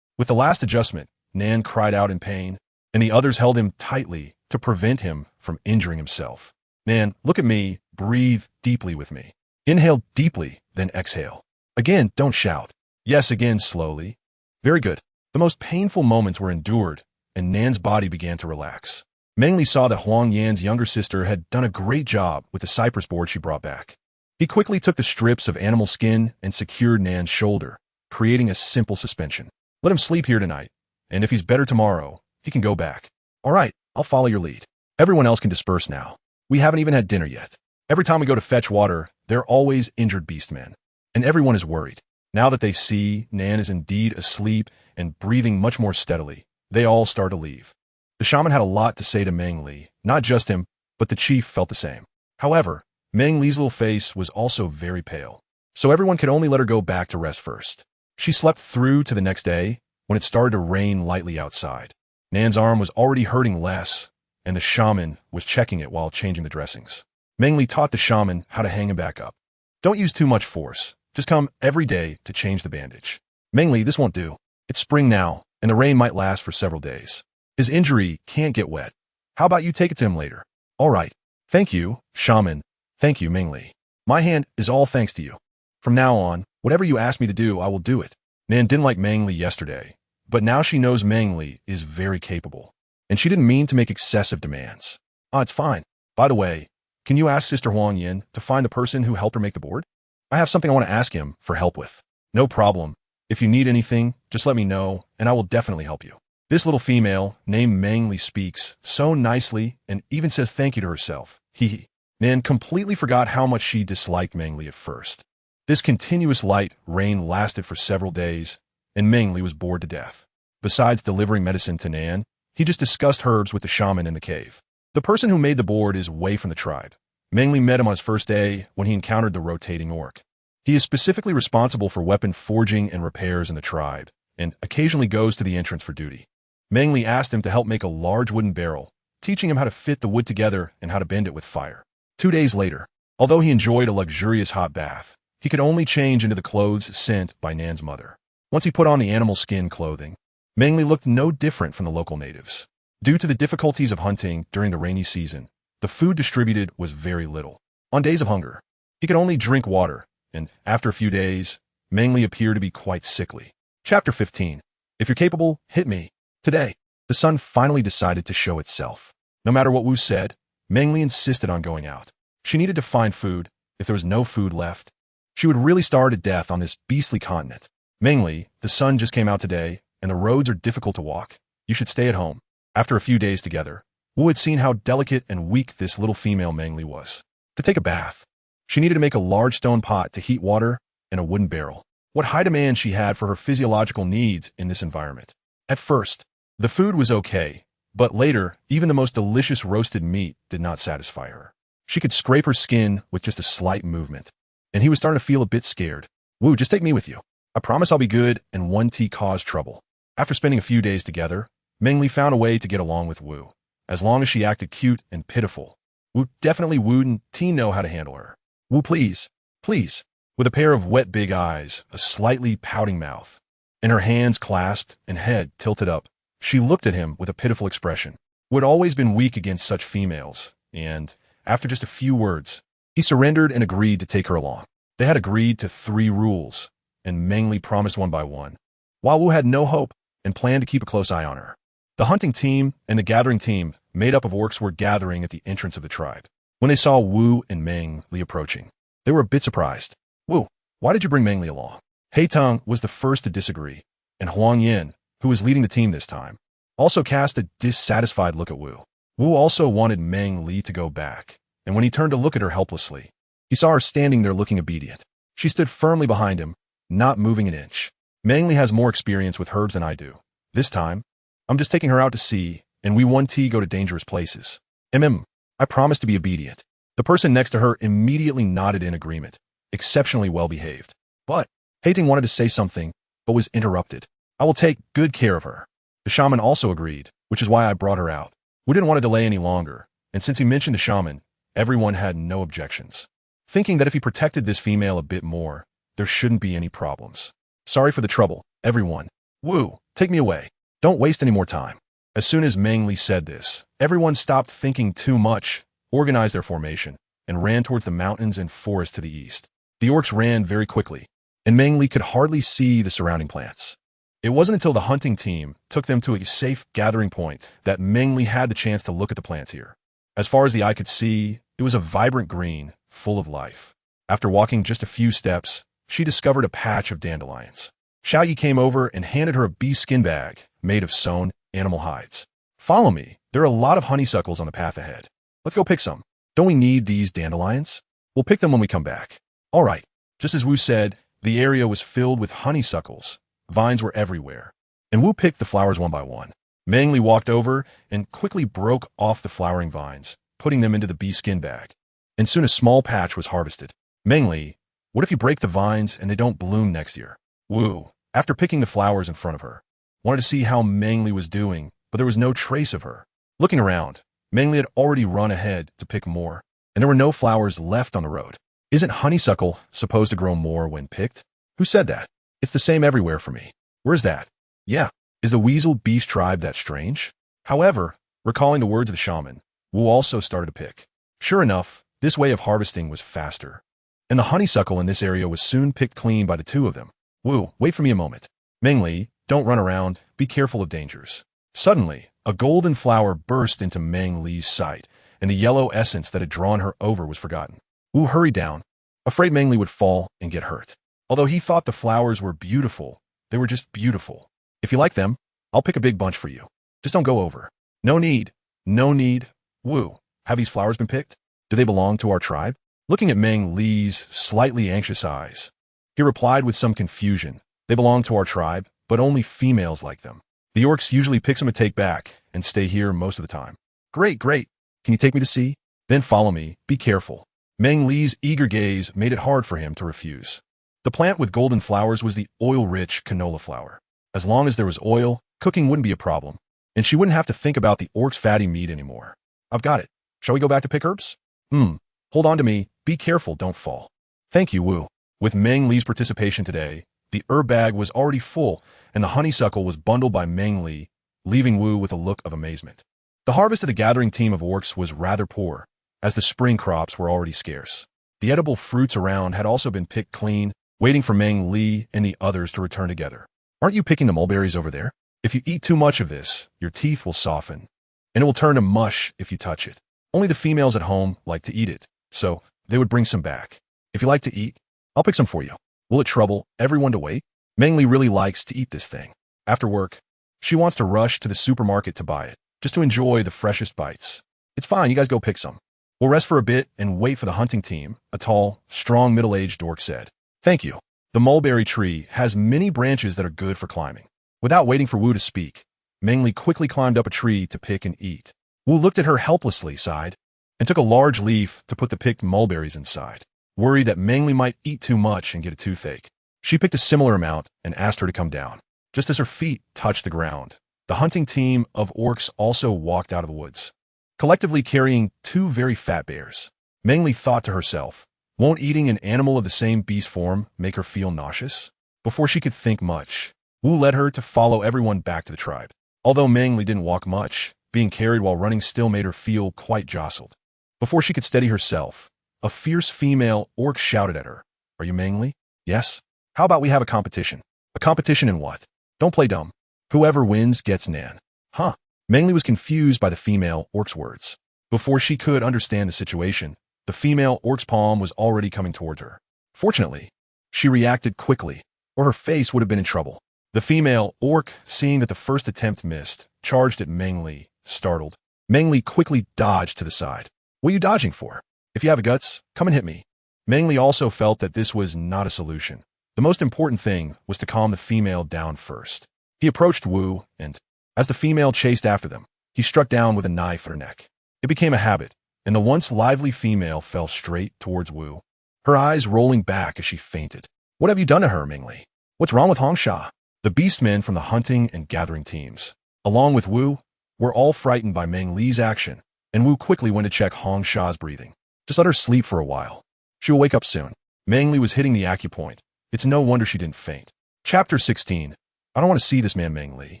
[SPEAKER 1] With the last adjustment, Nan cried out in pain, and the others held him tightly to prevent him from injuring himself. Nan, look at me, breathe deeply with me. Inhale deeply, then exhale. Again, don't shout. Yes, again, slowly. Very good. The most painful moments were endured, and Nan's body began to relax. Meng Li saw that Huang Yan's younger sister had done a great job with the cypress board she brought back. He quickly took the strips of animal skin and secured Nan's shoulder, creating a simple suspension. Let him sleep here tonight, and if he's better tomorrow, he can go back. All right, I'll follow your lead. Everyone else can disperse now. We haven't even had dinner yet. Every time we go to fetch water, there are always injured beastmen, and everyone is worried. Now that they see Nan is indeed asleep and breathing much more steadily, they all start to leave. The shaman had a lot to say to Meng Li. Not just him, but the chief felt the same. However, Meng Li's little face was also very pale, so everyone could only let her go back to rest first. She slept through to the next day, when it started to rain lightly outside. Nan's arm was already hurting less, and the shaman was checking it while changing the dressings. Meng Li taught the shaman how to hang him back up. Don't use too much force. Just come every day to change the bandage. Meng Li, this won't do. It's spring now, and the rain might last for several days. His injury can't get wet. How about you take it to him later? All right. Thank you, shaman. Thank you, Meng Li. My hand is all thanks to you. From now on, whatever you ask me to do, I will do it. Nan didn't like Meng Li yesterday, but now she knows Meng Li is very capable, and she didn't mean to make excessive demands. It's fine. By the way, can you ask Sister Huang Yin to find the person who helped her make the board? I have something I want to ask him for help with. No problem. If you need anything, just let me know, and I will definitely help you. This little female, named Meng Li, speaks so nicely and even says thank you to herself. Hee. Nan completely forgot how much she disliked Meng Li at first. This continuous light rain lasted for several days, and Meng Li was bored to death. Besides delivering medicine to Nan, he just discussed herbs with the shaman in the cave. The person who made the board is Wei from the tribe. Meng Li met him on his first day when he encountered the rotating orc. He is specifically responsible for weapon forging and repairs in the tribe, and occasionally goes to the entrance for duty. Meng Li asked him to help make a large wooden barrel, teaching him how to fit the wood together and how to bend it with fire. 2 days later, although he enjoyed a luxurious hot bath, he could only change into the clothes sent by Nan's mother. Once he put on the animal skin clothing, Meng Li looked no different from the local natives. Due to the difficulties of hunting during the rainy season, the food distributed was very little. On days of hunger, he could only drink water, and after a few days, Meng Li appeared to be quite sickly. Chapter 15. If you're capable, hit me. Today, the sun finally decided to show itself. No matter what Wu said, Meng Li insisted on going out. She needed to find food. If there was no food left, she would really starve to death on this beastly continent. Meng Li, the sun just came out today, and the roads are difficult to walk. You should stay at home. After a few days together, Wu had seen how delicate and weak this little female Meng Li was. To take a bath, she needed to make a large stone pot to heat water and a wooden barrel. What high demand she had for her physiological needs in this environment. At first, the food was okay, but later, even the most delicious roasted meat did not satisfy her. She could scrape her skin with just a slight movement, and he was starting to feel a bit scared. Wu, just take me with you. I promise I'll be good and one tea cause trouble. After spending a few days together, Meng Li found a way to get along with Wu. As long as she acted cute and pitiful, Wu definitely wouldn't know how to handle her. Wu, please, please. With a pair of wet big eyes, a slightly pouting mouth, and her hands clasped and head tilted up, she looked at him with a pitiful expression. Wu had always been weak against such females, and, after just a few words, he surrendered and agreed to take her along. They had agreed to 3 rules, and Meng Li promised one by one, while Wu had no hope and planned to keep a close eye on her. The hunting team and the gathering team, made up of orcs, were gathering at the entrance of the tribe. When they saw Wu and Meng Li approaching, they were a bit surprised. Wu, why did you bring Meng Li along? Tang was the first to disagree, and Huang Yin, who was leading the team this time, also cast a dissatisfied look at Wu. Wu also wanted Meng Li to go back, and when he turned to look at her helplessly, he saw her standing there looking obedient. She stood firmly behind him, not moving an inch. Meng Li has more experience with herbs than I do. This time, I'm just taking her out to sea, and we one tea go to dangerous places. I promise to be obedient. The person next to her immediately nodded in agreement, exceptionally well behaved. But Tang wanted to say something, but was interrupted. I will take good care of her. The shaman also agreed, which is why I brought her out. We didn't want to delay any longer, and since he mentioned the shaman, everyone had no objections, thinking that if he protected this female a bit more, there shouldn't be any problems. Sorry for the trouble, everyone. Wu, take me away. Don't waste any more time. As soon as Meng Li said this, everyone stopped thinking too much, organized their formation, and ran towards the mountains and forest to the east. The orcs ran very quickly, and Meng Li could hardly see the surrounding plants. It wasn't until the hunting team took them to a safe gathering point that Meng Li had the chance to look at the plants here. As far as the eye could see, it was a vibrant green, full of life. After walking just a few steps, she discovered a patch of dandelions. Xiao Yi came over and handed her a bee skin bag made of sewn animal hides. Follow me. There are a lot of honeysuckles on the path ahead. Let's go pick some. Don't we need these dandelions? We'll pick them when we come back. All right. Just as Wu said, the area was filled with honeysuckles. Vines were everywhere, and Wu picked the flowers one by one. Meng Li walked over and quickly broke off the flowering vines, putting them into the bee skin bag. And soon a small patch was harvested. Meng Li, what if you break the vines and they don't bloom next year? Wu, after picking the flowers in front of her, wanted to see how Meng Li was doing, but there was no trace of her. Looking around, Meng Li had already run ahead to pick more, and there were no flowers left on the road. Isn't honeysuckle supposed to grow more when picked? Who said that? It's the same everywhere for me. Where's that? Yeah. Is the weasel beast tribe that strange? However, recalling the words of the shaman, Wu also started to pick. Sure enough, this way of harvesting was faster, and the honeysuckle in this area was soon picked clean by the 2 of them. Wu, wait for me a moment. Meng Li, don't run around. Be careful of dangers. Suddenly, a golden flower burst into Meng Li's sight, and the yellow essence that had drawn her over was forgotten. Wu hurried down, afraid Meng Li would fall and get hurt. Although he thought the flowers were beautiful, they were just beautiful. If you like them, I'll pick a big bunch for you. Just don't go over. No need. No need. Wu, have these flowers been picked? Do they belong to our tribe? Looking at Meng Li's slightly anxious eyes, he replied with some confusion. They belong to our tribe, but only females like them. The orcs usually pick some to take back and stay here most of the time. Great, great. Can you take me to see? Then follow me. Be careful. Meng Li's eager gaze made it hard for him to refuse. The plant with golden flowers was the oil-rich canola flower. As long as there was oil, cooking wouldn't be a problem, and she wouldn't have to think about the orc's fatty meat anymore. I've got it. Shall we go back to pick herbs? Hold on to me. Be careful, don't fall. Thank you, Wu. With Meng Li's participation today, the herb bag was already full, and the honeysuckle was bundled by Meng Li, leaving Wu with a look of amazement. The harvest of the gathering team of orcs was rather poor, as the spring crops were already scarce. The edible fruits around had also been picked clean, waiting for Meng Li and the others to return together. Aren't you picking the mulberries over there? If you eat too much of this, your teeth will soften, and it will turn to mush if you touch it. Only the females at home like to eat it, so they would bring some back. If you like to eat, I'll pick some for you. Will it trouble everyone to wait? Meng Li really likes to eat this thing. After work, she wants to rush to the supermarket to buy it, just to enjoy the freshest bites. It's fine, you guys go pick some. We'll rest for a bit and wait for the hunting team, a tall, strong middle-aged orc said. Thank you. The mulberry tree has many branches that are good for climbing. Without waiting for Wu to speak, Meng Li quickly climbed up a tree to pick and eat. Wu looked at her helplessly, sighed, and took a large leaf to put the picked mulberries inside, worried that Meng Li might eat too much and get a toothache. She picked a similar amount and asked her to come down. Just as her feet touched the ground, the hunting team of orcs also walked out of the woods, collectively carrying 2 very fat bears. Meng Li thought to herself, won't eating an animal of the same beast form make her feel nauseous? Before she could think much, Wu led her to follow everyone back to the tribe. Although Meng Li didn't walk much, being carried while running still made her feel quite jostled. Before she could steady herself, a fierce female orc shouted at her. Are you Meng Li? Yes. How about we have a competition? A competition in what? Don't play dumb. Whoever wins gets Nan. Huh? Meng Li was confused by the female orc's words. Before she could understand the situation, the female orc's palm was already coming towards her. Fortunately, she reacted quickly, or her face would have been in trouble. The female orc, seeing that the first attempt missed, charged at Meng Li, startled. Meng Li quickly dodged to the side. What are you dodging for? If you have guts, come and hit me. Meng Li also felt that this was not a solution. The most important thing was to calm the female down first. He approached Wu, and, as the female chased after them, he struck down with a knife at her neck. It became a habit, and the once lively female fell straight towards Wu, her eyes rolling back as she fainted. What have you done to her, Meng Li? What's wrong with Hongsha? The beastmen from the hunting and gathering teams, along with Wu, were all frightened by Meng Li's action, and Wu quickly went to check Hongsha's breathing. Just let her sleep for a while. She will wake up soon. Meng Li was hitting the acupoint. It's no wonder she didn't faint. Chapter 16. I don't want to see this man, Meng Li.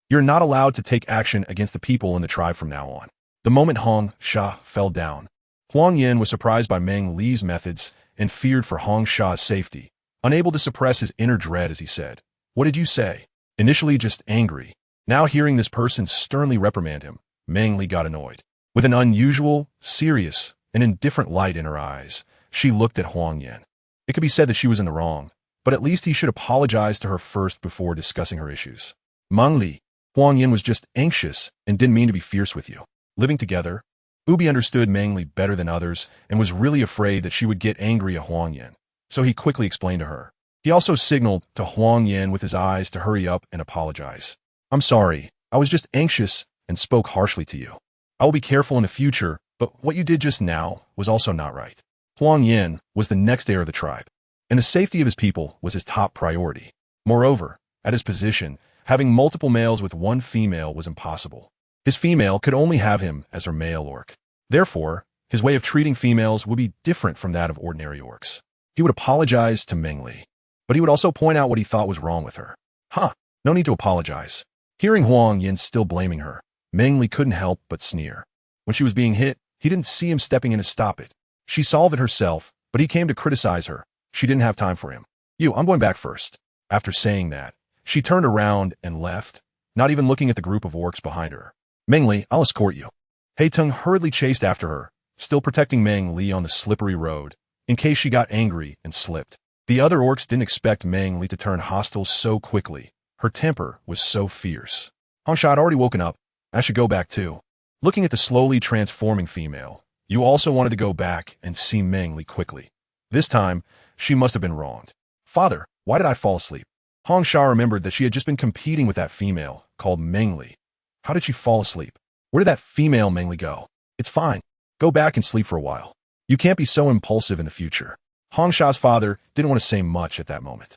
[SPEAKER 1] You're not allowed to take action against the people in the tribe from now on. The moment Hongsha fell down, Huang Yin was surprised by Meng Li's methods and feared for Hongsha's safety, unable to suppress his inner dread as he said, What did you say? Initially just angry. Now hearing this person sternly reprimand him, Meng Li got annoyed. With an unusual, serious, and indifferent light in her eyes, she looked at Huang Yin. It could be said that she was in the wrong, but at least he should apologize to her first before discussing her issues. Meng Li, Huang Yin was just anxious and didn't mean to be fierce with you. Living together, Ubi understood Meng Li better than others and was really afraid that she would get angry at Huang Yin, so he quickly explained to her. He also signaled to Huang Yin with his eyes to hurry up and apologize. I'm sorry, I was just anxious and spoke harshly to you. I will be careful in the future, but what you did just now was also not right. Huang Yin was the next heir of the tribe, and the safety of his people was his top priority. Moreover, at his position, having multiple males with one female was impossible. His female could only have him as her male orc. Therefore, his way of treating females would be different from that of ordinary orcs. He would apologize to Meng Li, but he would also point out what he thought was wrong with her. No need to apologize. Hearing Huang Yin still blaming her, Meng Li couldn't help but sneer. When she was being hit, he didn't see him stepping in to stop it. She solved it herself, but he came to criticize her. She didn't have time for him. I'm going back first. After saying that, she turned around and left, not even looking at the group of orcs behind her. Meng Li, I'll escort you. Tung hurriedly chased after her, still protecting Meng Li on the slippery road, in case she got angry and slipped. The other orcs didn't expect Meng Li to turn hostile so quickly. Her temper was so fierce. Hongsha had already woken up. I should go back too. Looking at the slowly transforming female, you also wanted to go back and see Meng Li quickly. This time, she must have been wronged. Father, why did I fall asleep? Hongsha remembered that she had just been competing with that female, called Meng Li. How did she fall asleep? Where did that female Meng Li go? It's fine. Go back and sleep for a while. You can't be so impulsive in the future. Hongsha's father didn't want to say much at that moment.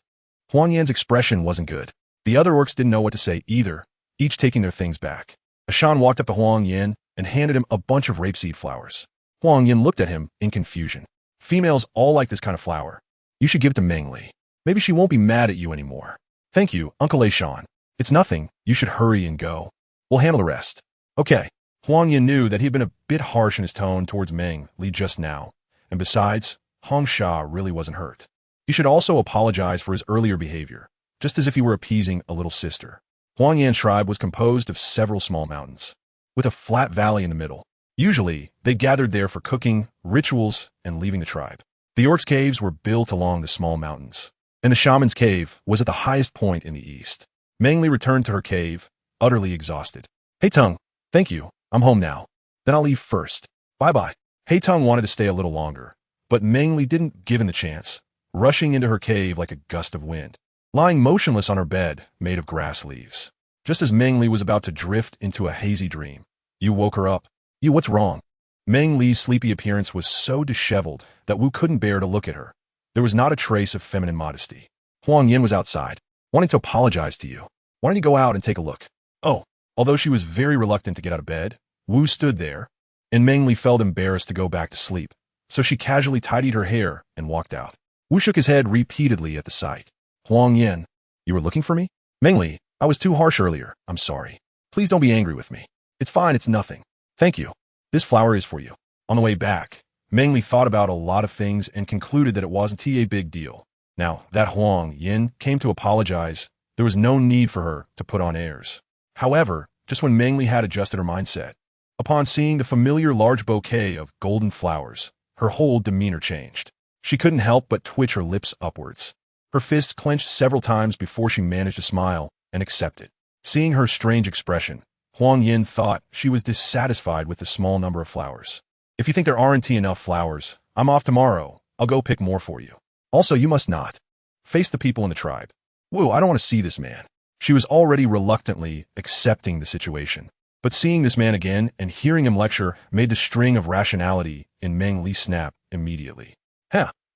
[SPEAKER 1] Huang Yan's expression wasn't good. The other orcs didn't know what to say either, each taking their things back. Ashan walked up to Huang Yan and handed him a bunch of rapeseed flowers. Huang Yan looked at him in confusion. Females all like this kind of flower. You should give it to Meng Li. Maybe she won't be mad at you anymore. Thank you, Uncle Ashan. It's nothing. You should hurry and go. We'll handle the rest. Okay. Huang Yan knew that he had been a bit harsh in his tone towards Meng Li just now, and besides, Hongsha really wasn't hurt. He should also apologize for his earlier behavior, just as if he were appeasing a little sister. Huang Yan's tribe was composed of several small mountains, with a flat valley in the middle. Usually, they gathered there for cooking, rituals, and leaving the tribe. The orcs' caves were built along the small mountains, and the shaman's cave was at the highest point in the east. Meng Li returned to her cave, utterly exhausted. Hey Tung, thank you. I'm home now. Then I'll leave first. Bye-bye. Hey Tung wanted to stay a little longer, but Meng Li didn't give him the chance, rushing into her cave like a gust of wind, lying motionless on her bed made of grass leaves. Just as Meng Li was about to drift into a hazy dream, you woke her up. You, what's wrong? Meng Li's sleepy appearance was so disheveled that Wu couldn't bear to look at her. There was not a trace of feminine modesty. Huang Yan was outside, wanting to apologize to you. Why don't you go out and take a look? Oh. Although she was very reluctant to get out of bed, Wu stood there, and Meng Li felt embarrassed to go back to sleep, so she casually tidied her hair and walked out. Wu shook his head repeatedly at the sight. Huang Yan, you were looking for me? Meng Li, I was too harsh earlier. I'm sorry. Please don't be angry with me. It's fine, it's nothing. Thank you. This flower is for you. On the way back, Meng Li thought about a lot of things and concluded that it wasn't a big deal. Now, that Huang Yan came to apologize. There was no need for her to put on airs. However, just when Meng Li had adjusted her mindset, upon seeing the familiar large bouquet of golden flowers, her whole demeanor changed. She couldn't help but twitch her lips upwards. Her fists clenched several times before she managed to smile and accept it. Seeing her strange expression, Huang Yan thought she was dissatisfied with the small number of flowers. If you think there aren't enough flowers, I'm off tomorrow. I'll go pick more for you. Also, you must not face the people in the tribe. Whoa, I don't want to see this man. She was already reluctantly accepting the situation, but seeing this man again and hearing him lecture made the string of rationality in Meng Li snap immediately.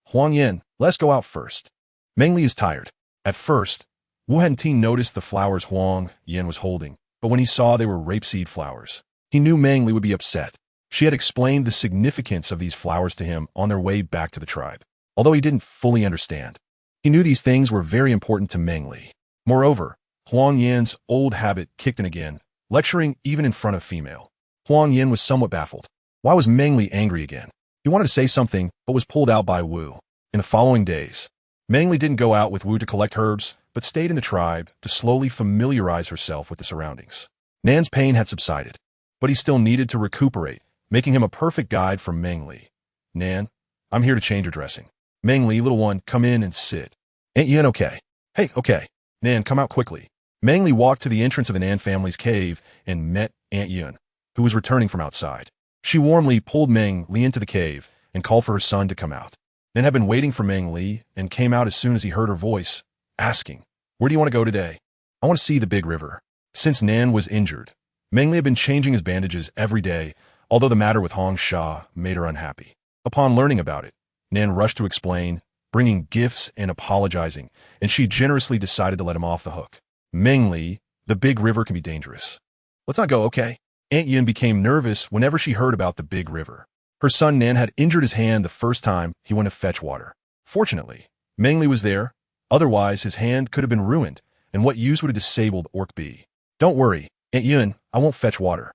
[SPEAKER 1] Huang Yan, let's go out first. Meng Li is tired. At first, Wu Hengting noticed the flowers Huang Yan was holding, but when he saw they were rapeseed flowers, he knew Meng Li would be upset. She had explained the significance of these flowers to him on their way back to the tribe, although he didn't fully understand. He knew these things were very important to Meng Li. Moreover, Huang Yan's old habit kicked in again, lecturing even in front of female. Huang Yan was somewhat baffled. Why was Meng Li angry again? He wanted to say something, but was pulled out by Wu. In the following days, Meng Li didn't go out with Wu to collect herbs, but stayed in the tribe to slowly familiarize herself with the surroundings. Nan's pain had subsided, but he still needed to recuperate, making him a perfect guide for Meng Li. Nan, I'm here to change your dressing. Meng Li, little one, come in and sit. Ain't Yan okay? Hey, okay. Nan, come out quickly. Meng Li walked to the entrance of the Nan family's cave and met Aunt Yun, who was returning from outside. She warmly pulled Meng Li into the cave and called for her son to come out. Nan had been waiting for Meng Li and came out as soon as he heard her voice, asking, "Where do you want to go today?" "I want to see the big river." Since Nan was injured, Meng Li had been changing his bandages every day, although the matter with Hongsha made her unhappy. Upon learning about it, Nan rushed to explain, bringing gifts and apologizing, and she generously decided to let him off the hook. Meng Li, the big river can be dangerous. Let's not go, okay? Aunt Yun became nervous whenever she heard about the big river. Her son Nan had injured his hand the first time he went to fetch water. Fortunately, Meng Li was there. Otherwise, his hand could have been ruined, and what use would a disabled orc be? Don't worry, Aunt Yun, I won't fetch water.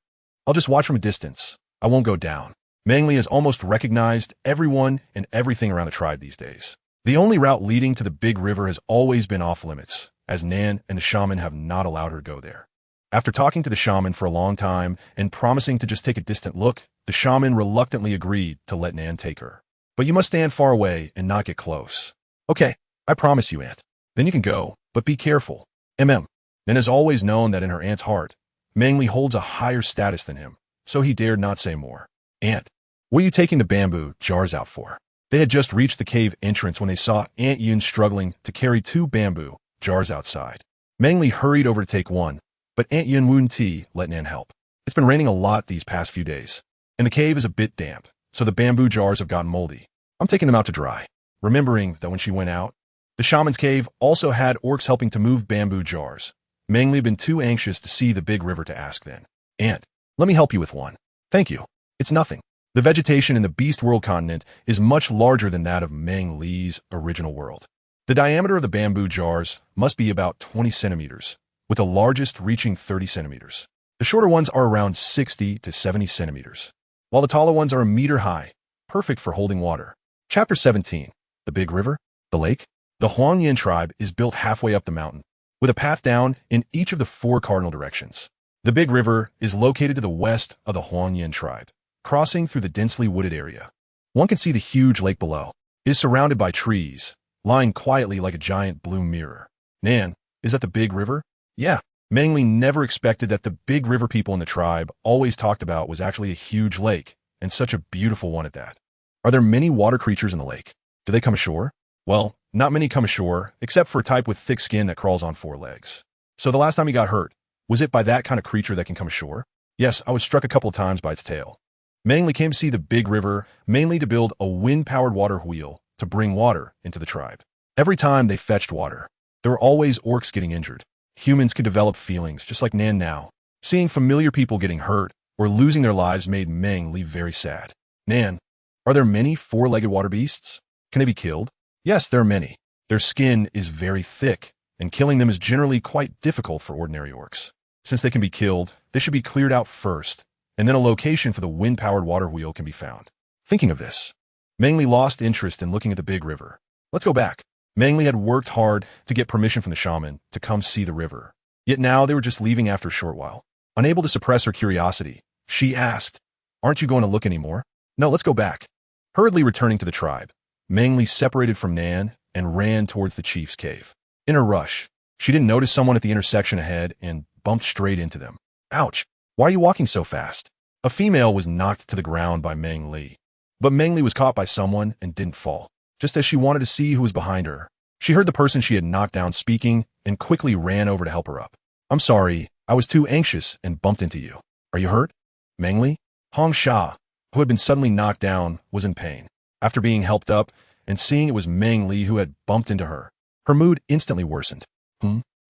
[SPEAKER 1] I'll just watch from a distance. I won't go down. Meng Li has almost recognized everyone and everything around the tribe these days. The only route leading to the big river has always been off limits, as Nan and the shaman have not allowed her to go there. After talking to the shaman for a long time and promising to just take a distant look, the shaman reluctantly agreed to let Nan take her. but you must stand far away and not get close. Okay, I promise you, Aunt. Then you can go, but be careful. MM. Nan has always known that in her aunt's heart, Meng Li holds a higher status than him, so he dared not say more. Aunt, what are you taking the bamboo jars out for? They had just reached the cave entrance when they saw Aunt Yun struggling to carry 2 bamboo jars outside. Meng Li hurried over to take one, but Aunt Yun wouldn't let Nan help. It's been raining a lot these past few days, and the cave is a bit damp, so the bamboo jars have gotten moldy. I'm taking them out to dry. Remembering that when she went out, the shaman's cave also had orcs helping to move bamboo jars. Meng Li had been too anxious to see the big river to ask then. Aunt, let me help you with one. Thank you. It's nothing. The vegetation in the Beast World continent is much larger than that of Meng Li's original world. The diameter of the bamboo jars must be about 20 centimeters, with the largest reaching 30 centimeters. The shorter ones are around 60 to 70 centimeters, while the taller ones are a meter high, perfect for holding water. Chapter 17. The Big River, the Lake. The Huangyan tribe is built halfway up the mountain, with a path down in each of the 4 cardinal directions. The Big River is located to the west of the Huangyan tribe, crossing through the densely wooded area. One can see the huge lake below. It is surrounded by trees, lying quietly like a giant blue mirror. Nan, is that the Big River? Yeah. Meng Li never expected that the Big River people in the tribe always talked about was actually a huge lake, and such a beautiful one at that. Are there many water creatures in the lake? Do they come ashore? Well, not many come ashore, except for a type with thick skin that crawls on 4 legs. So the last time you got hurt, was it by that kind of creature that can come ashore? Yes, I was struck a couple of times by its tail. Meng Li came to see the Big River mainly to build a wind-powered water wheel to bring water into the tribe. Every time they fetched water, there were always orcs getting injured. Humans could develop feelings, just like Nan now. Seeing familiar people getting hurt or losing their lives made Meng Li very sad. Nan, are there many 4-legged water beasts? Can they be killed? Yes, there are many. Their skin is very thick, and killing them is generally quite difficult for ordinary orcs. Since they can be killed, they should be cleared out first, and then a location for the wind-powered water wheel can be found. Thinking of this, Meng Li lost interest in looking at the Big River. Let's go back. Meng Li had worked hard to get permission from the shaman to come see the river. Yet now they were just leaving after a short while. Unable to suppress her curiosity, she asked, "Aren't you going to look anymore?" "No, let's go back." Hurriedly returning to the tribe, Meng Li separated from Nan and ran towards the chief's cave. In her rush, she didn't notice someone at the intersection ahead and bumped straight into them. Ouch! Why are you walking so fast? A female was knocked to the ground by Meng Li. But Meng Li was caught by someone and didn't fall, just as she wanted to see who was behind her. She heard the person she had knocked down speaking and quickly ran over to help her up. "I'm sorry, I was too anxious and bumped into you. Are you hurt?" Meng Li? Hong Sha, who had been suddenly knocked down, was in pain. After being helped up and seeing it was Meng Li who had bumped into her, her mood instantly worsened.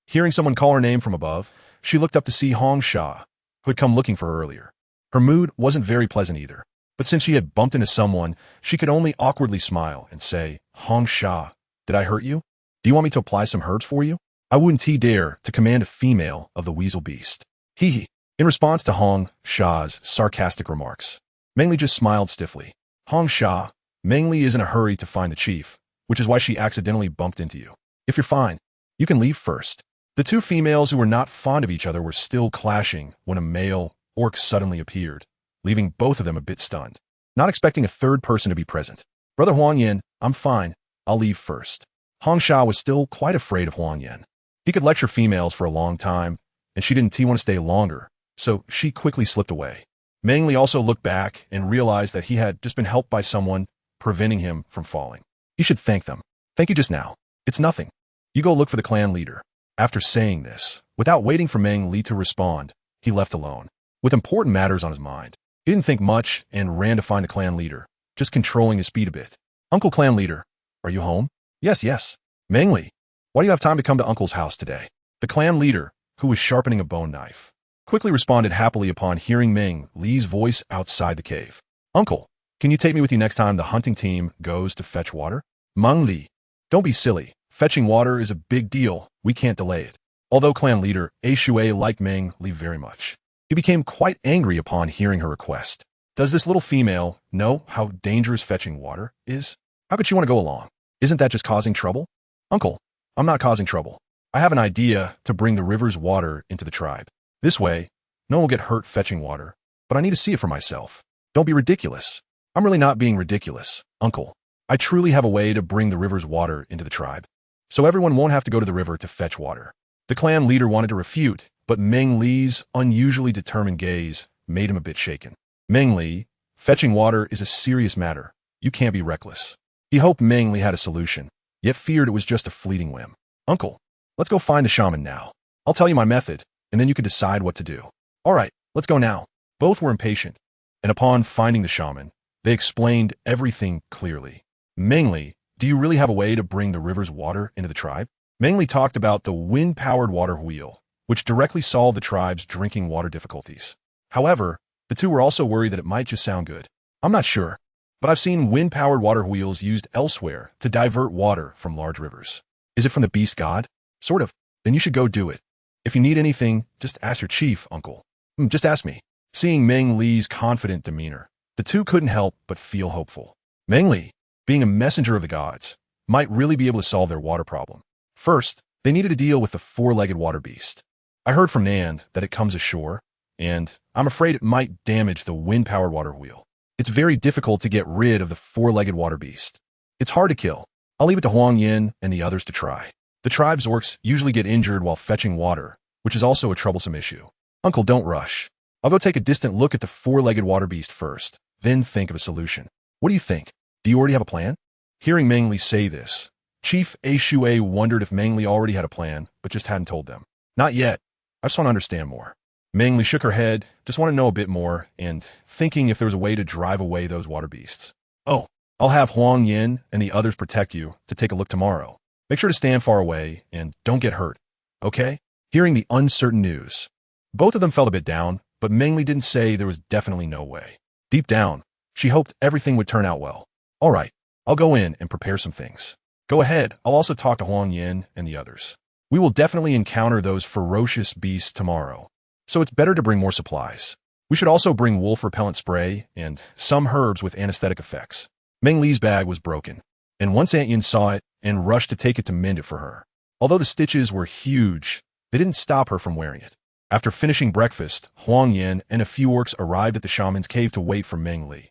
[SPEAKER 1] Hearing someone call her name from above, she looked up to see Hong Sha, who had come looking for her earlier. Her mood wasn't very pleasant either, but since she had bumped into someone, she could only awkwardly smile and say, "Hong Sha, did I hurt you? Do you want me to apply some herbs for you?" I wouldn't dare to command a female of the weasel beast. Hee. In response to Hong Sha's sarcastic remarks, Meng Li just smiled stiffly. "Hong Sha, Meng Li is in a hurry to find the chief, which is why she accidentally bumped into you. If you're fine, you can leave first." The 2 females who were not fond of each other were still clashing when a male orc suddenly appeared, leaving both of them a bit stunned, not expecting a third person to be present. "Brother Huangyan, I'm fine. I'll leave first." Hong Sha was still quite afraid of Huangyan. He could lecture females for a long time, and she didn't want to stay longer, so she quickly slipped away. Meng Li also looked back and realized that he had just been helped by someone, preventing him from falling. "You should thank them." "Thank you just now. It's nothing. You go look for the clan leader." After saying this, without waiting for Meng Li to respond, he left alone. With important matters on his mind, he didn't think much and ran to find the clan leader, just controlling his speed a bit. "Uncle Clan Leader, are you home?" Yes. "Meng Li, why do you have time to come to Uncle's house today?" The clan leader, who was sharpening a bone knife, quickly responded happily upon hearing Meng Li's voice outside the cave. "Uncle, can you take me with you next time the hunting team goes to fetch water?" "Meng Li, don't be silly. Fetching water is a big deal. We can't delay it." Although clan leader A Shui liked Meng Li very much, he became quite angry upon hearing her request. Does this little female know how dangerous fetching water is? How could she want to go along? Isn't that just causing trouble? "Uncle, I'm not causing trouble. I have an idea to bring the river's water into the tribe. This way, no one will get hurt fetching water, but I need to see it for myself." "Don't be ridiculous." "I'm really not being ridiculous. Uncle, I truly have a way to bring the river's water into the tribe, so everyone won't have to go to the river to fetch water. The clan leader wanted to refute, but Meng Li's unusually determined gaze made him a bit shaken. Meng Li, fetching water is a serious matter. You can't be reckless. He hoped Meng Li had a solution, yet feared it was just a fleeting whim. Uncle, let's go find the shaman now. I'll tell you my method, and then you can decide what to do. All right, let's go now. Both were impatient, and upon finding the shaman, they explained everything clearly. Meng Li, do you really have a way to bring the river's water into the tribe? Meng Li talked about the wind-powered water wheel, which directly solved the tribe's drinking water difficulties. However, the two were also worried that it might just sound good. I'm not sure, but I've seen wind-powered water wheels used elsewhere to divert water from large rivers. Is it from the beast god? Sort of. Then you should go do it. If you need anything, just ask your chief, uncle. Just ask me. Seeing Meng Li's confident demeanor, the two couldn't help but feel hopeful. Meng Li, being a messenger of the gods, might really be able to solve their water problem. First, they needed to deal with the four-legged water beast. I heard from Nan that it comes ashore, and I'm afraid it might damage the wind-powered water wheel. It's very difficult to get rid of the four-legged water beast. It's hard to kill. I'll leave it to Huang Yin and the others to try. The tribe's orcs usually get injured while fetching water, which is also a troublesome issue. Uncle, don't rush. I'll go take a distant look at the four-legged water beast first, then think of a solution. What do you think? Do you already have a plan? Hearing Meng Li say this, Chief A Shui wondered if Meng Li already had a plan, but just hadn't told them. Not yet. I just want to understand more. Meng Li shook her head, just want to know a bit more, and thinking if there was a way to drive away those water beasts. Oh, I'll have Huang Yin and the others protect you to take a look tomorrow. Make sure to stand far away and don't get hurt, okay? Hearing the uncertain news, both of them felt a bit down, but Meng Li didn't say there was definitely no way. Deep down, she hoped everything would turn out well. All right, I'll go in and prepare some things. Go ahead, I'll also talk to Huang Yin and the others. We will definitely encounter those ferocious beasts tomorrow, so it's better to bring more supplies. We should also bring wolf repellent spray and some herbs with anesthetic effects. Meng Li's bag was broken, and once Aunt Yin saw it and rushed to take it to mend it for her. Although the stitches were huge, they didn't stop her from wearing it. After finishing breakfast, Huang Yin and a few orcs arrived at the shaman's cave to wait for Meng Li.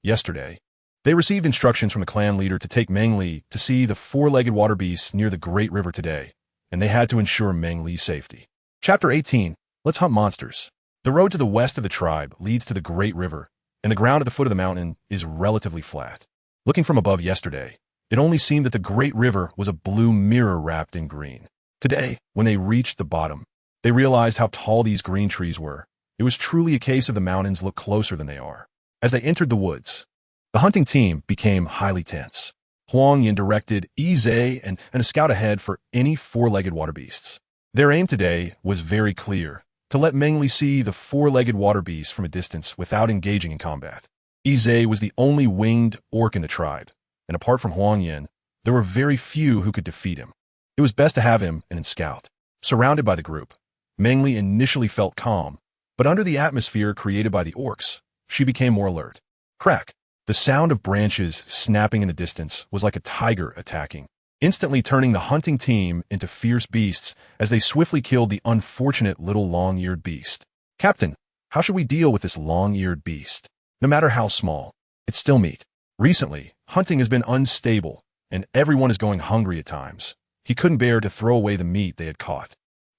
[SPEAKER 1] Yesterday, they received instructions from the clan leader to take Meng Li to see the four-legged water beasts near the Great River today, and they had to ensure Meng Li's safety. Chapter 18. Let's hunt monsters. The road to the west of the tribe leads to the Great River, and the ground at the foot of the mountain is relatively flat. Looking from above yesterday, it only seemed that the Great River was a blue mirror wrapped in green. Today, when they reached the bottom, they realized how tall these green trees were. It was truly a case of the mountains look closer than they are. As they entered the woods, the hunting team became highly tense. Huang Yin directed Yi and a scout ahead for any four-legged water beasts. Their aim today was very clear, to let Meng Li see the four-legged water beast from a distance without engaging in combat. Yi was the only winged orc in the tribe, and apart from Huang Yin, there were very few who could defeat him. It was best to have him in scout. Surrounded by the group, Meng Li initially felt calm, but under the atmosphere created by the orcs, she became more alert. Crack! The sound of branches snapping in the distance was like a tiger attacking, instantly turning the hunting team into fierce beasts as they swiftly killed the unfortunate little long-eared beast. Captain, how should we deal with this long-eared beast? No matter how small, it's still meat. Recently, hunting has been unstable, and everyone is going hungry at times. He couldn't bear to throw away the meat they had caught.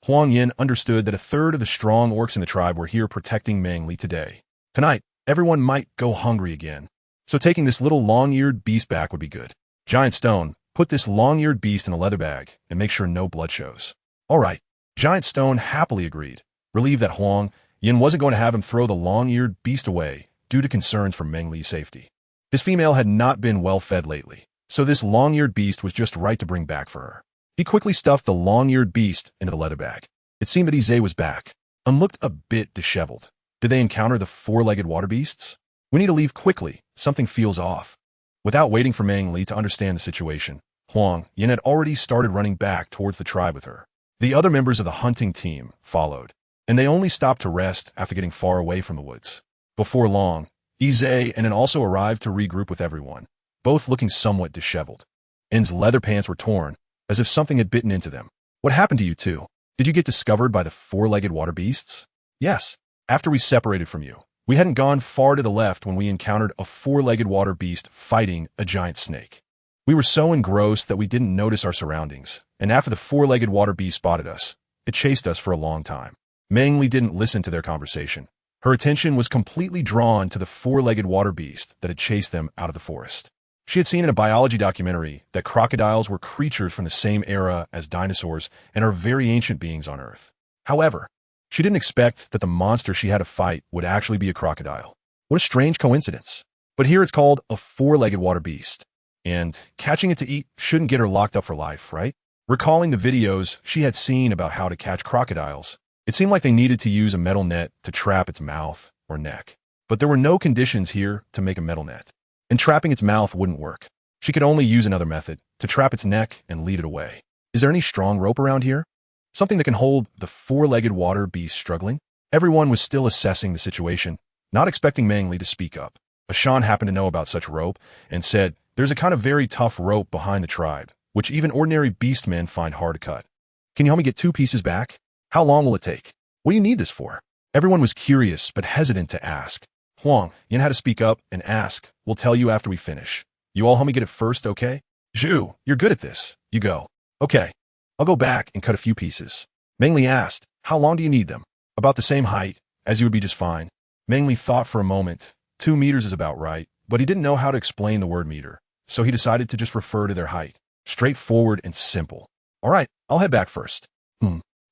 [SPEAKER 1] Huang Yin understood that a third of the strong orcs in the tribe were here protecting Meng Li today. Tonight, everyone might go hungry again, so taking this little long-eared beast back would be good. Giant Stone, put this long-eared beast in a leather bag and make sure no blood shows. All right. Giant Stone happily agreed, relieved that Huang Yin wasn't going to have him throw the long-eared beast away due to concerns for Meng Li's safety. His female had not been well fed lately, so this long-eared beast was just right to bring back for her. He quickly stuffed the long-eared beast into the leather bag. It seemed that Yi was back, and looked a bit disheveled. Did they encounter the four-legged water beasts? We need to leave quickly. Something feels off. Without waiting for Meng Li to understand the situation, Huang Yin had already started running back towards the tribe with her. The other members of the hunting team followed, and they only stopped to rest after getting far away from the woods. Before long, Yi and An also arrived to regroup with everyone, both looking somewhat disheveled. N's leather pants were torn, as if something had bitten into them. What happened to you two? Did you get discovered by the four-legged water beasts? Yes. After we separated from you, We hadn't gone far to the left when we encountered a four-legged water beast fighting a giant snake. We were so engrossed that we didn't notice our surroundings, and after the four-legged water beast spotted us, it chased us for a long time. Meng Li didn't listen to their conversation. Her attention was completely drawn to the four-legged water beast that had chased them out of the forest. She had seen in a biology documentary that crocodiles were creatures from the same era as dinosaurs and are very ancient beings on Earth. However, she didn't expect that the monster she had to fight would actually be a crocodile. What a strange coincidence. But here it's called a four-legged water beast. And catching it to eat shouldn't get her locked up for life, right? Recalling the videos she had seen about how to catch crocodiles, it seemed like they needed to use a metal net to trap its mouth or neck. But there were no conditions here to make a metal net. And trapping its mouth wouldn't work. She could only use another method, to trap its neck and lead it away. Is there any strong rope around here? Something that can hold the four-legged water beast struggling? Everyone was still assessing the situation, not expecting Meng Li to speak up. Ashan happened to know about such rope and said, "There's a kind of very tough rope behind the tribe, which even ordinary beastmen find hard to cut. Can you help me get 2 pieces back? How long will it take? What do you need this for?" Everyone was curious but hesitant to ask. Huang Yin had to speak up and ask, "We'll tell you after we finish. You all help me get it first, okay?" "Zhu, you're good at this. You go." "Okay. I'll go back and cut a few pieces." Meng Li asked, "How long do you need them?" "About the same height, as you would be just fine." Meng Li thought for a moment. 2 meters is about right, but he didn't know how to explain the word meter, so he decided to just refer to their height. Straightforward and simple. "All right, I'll head back first."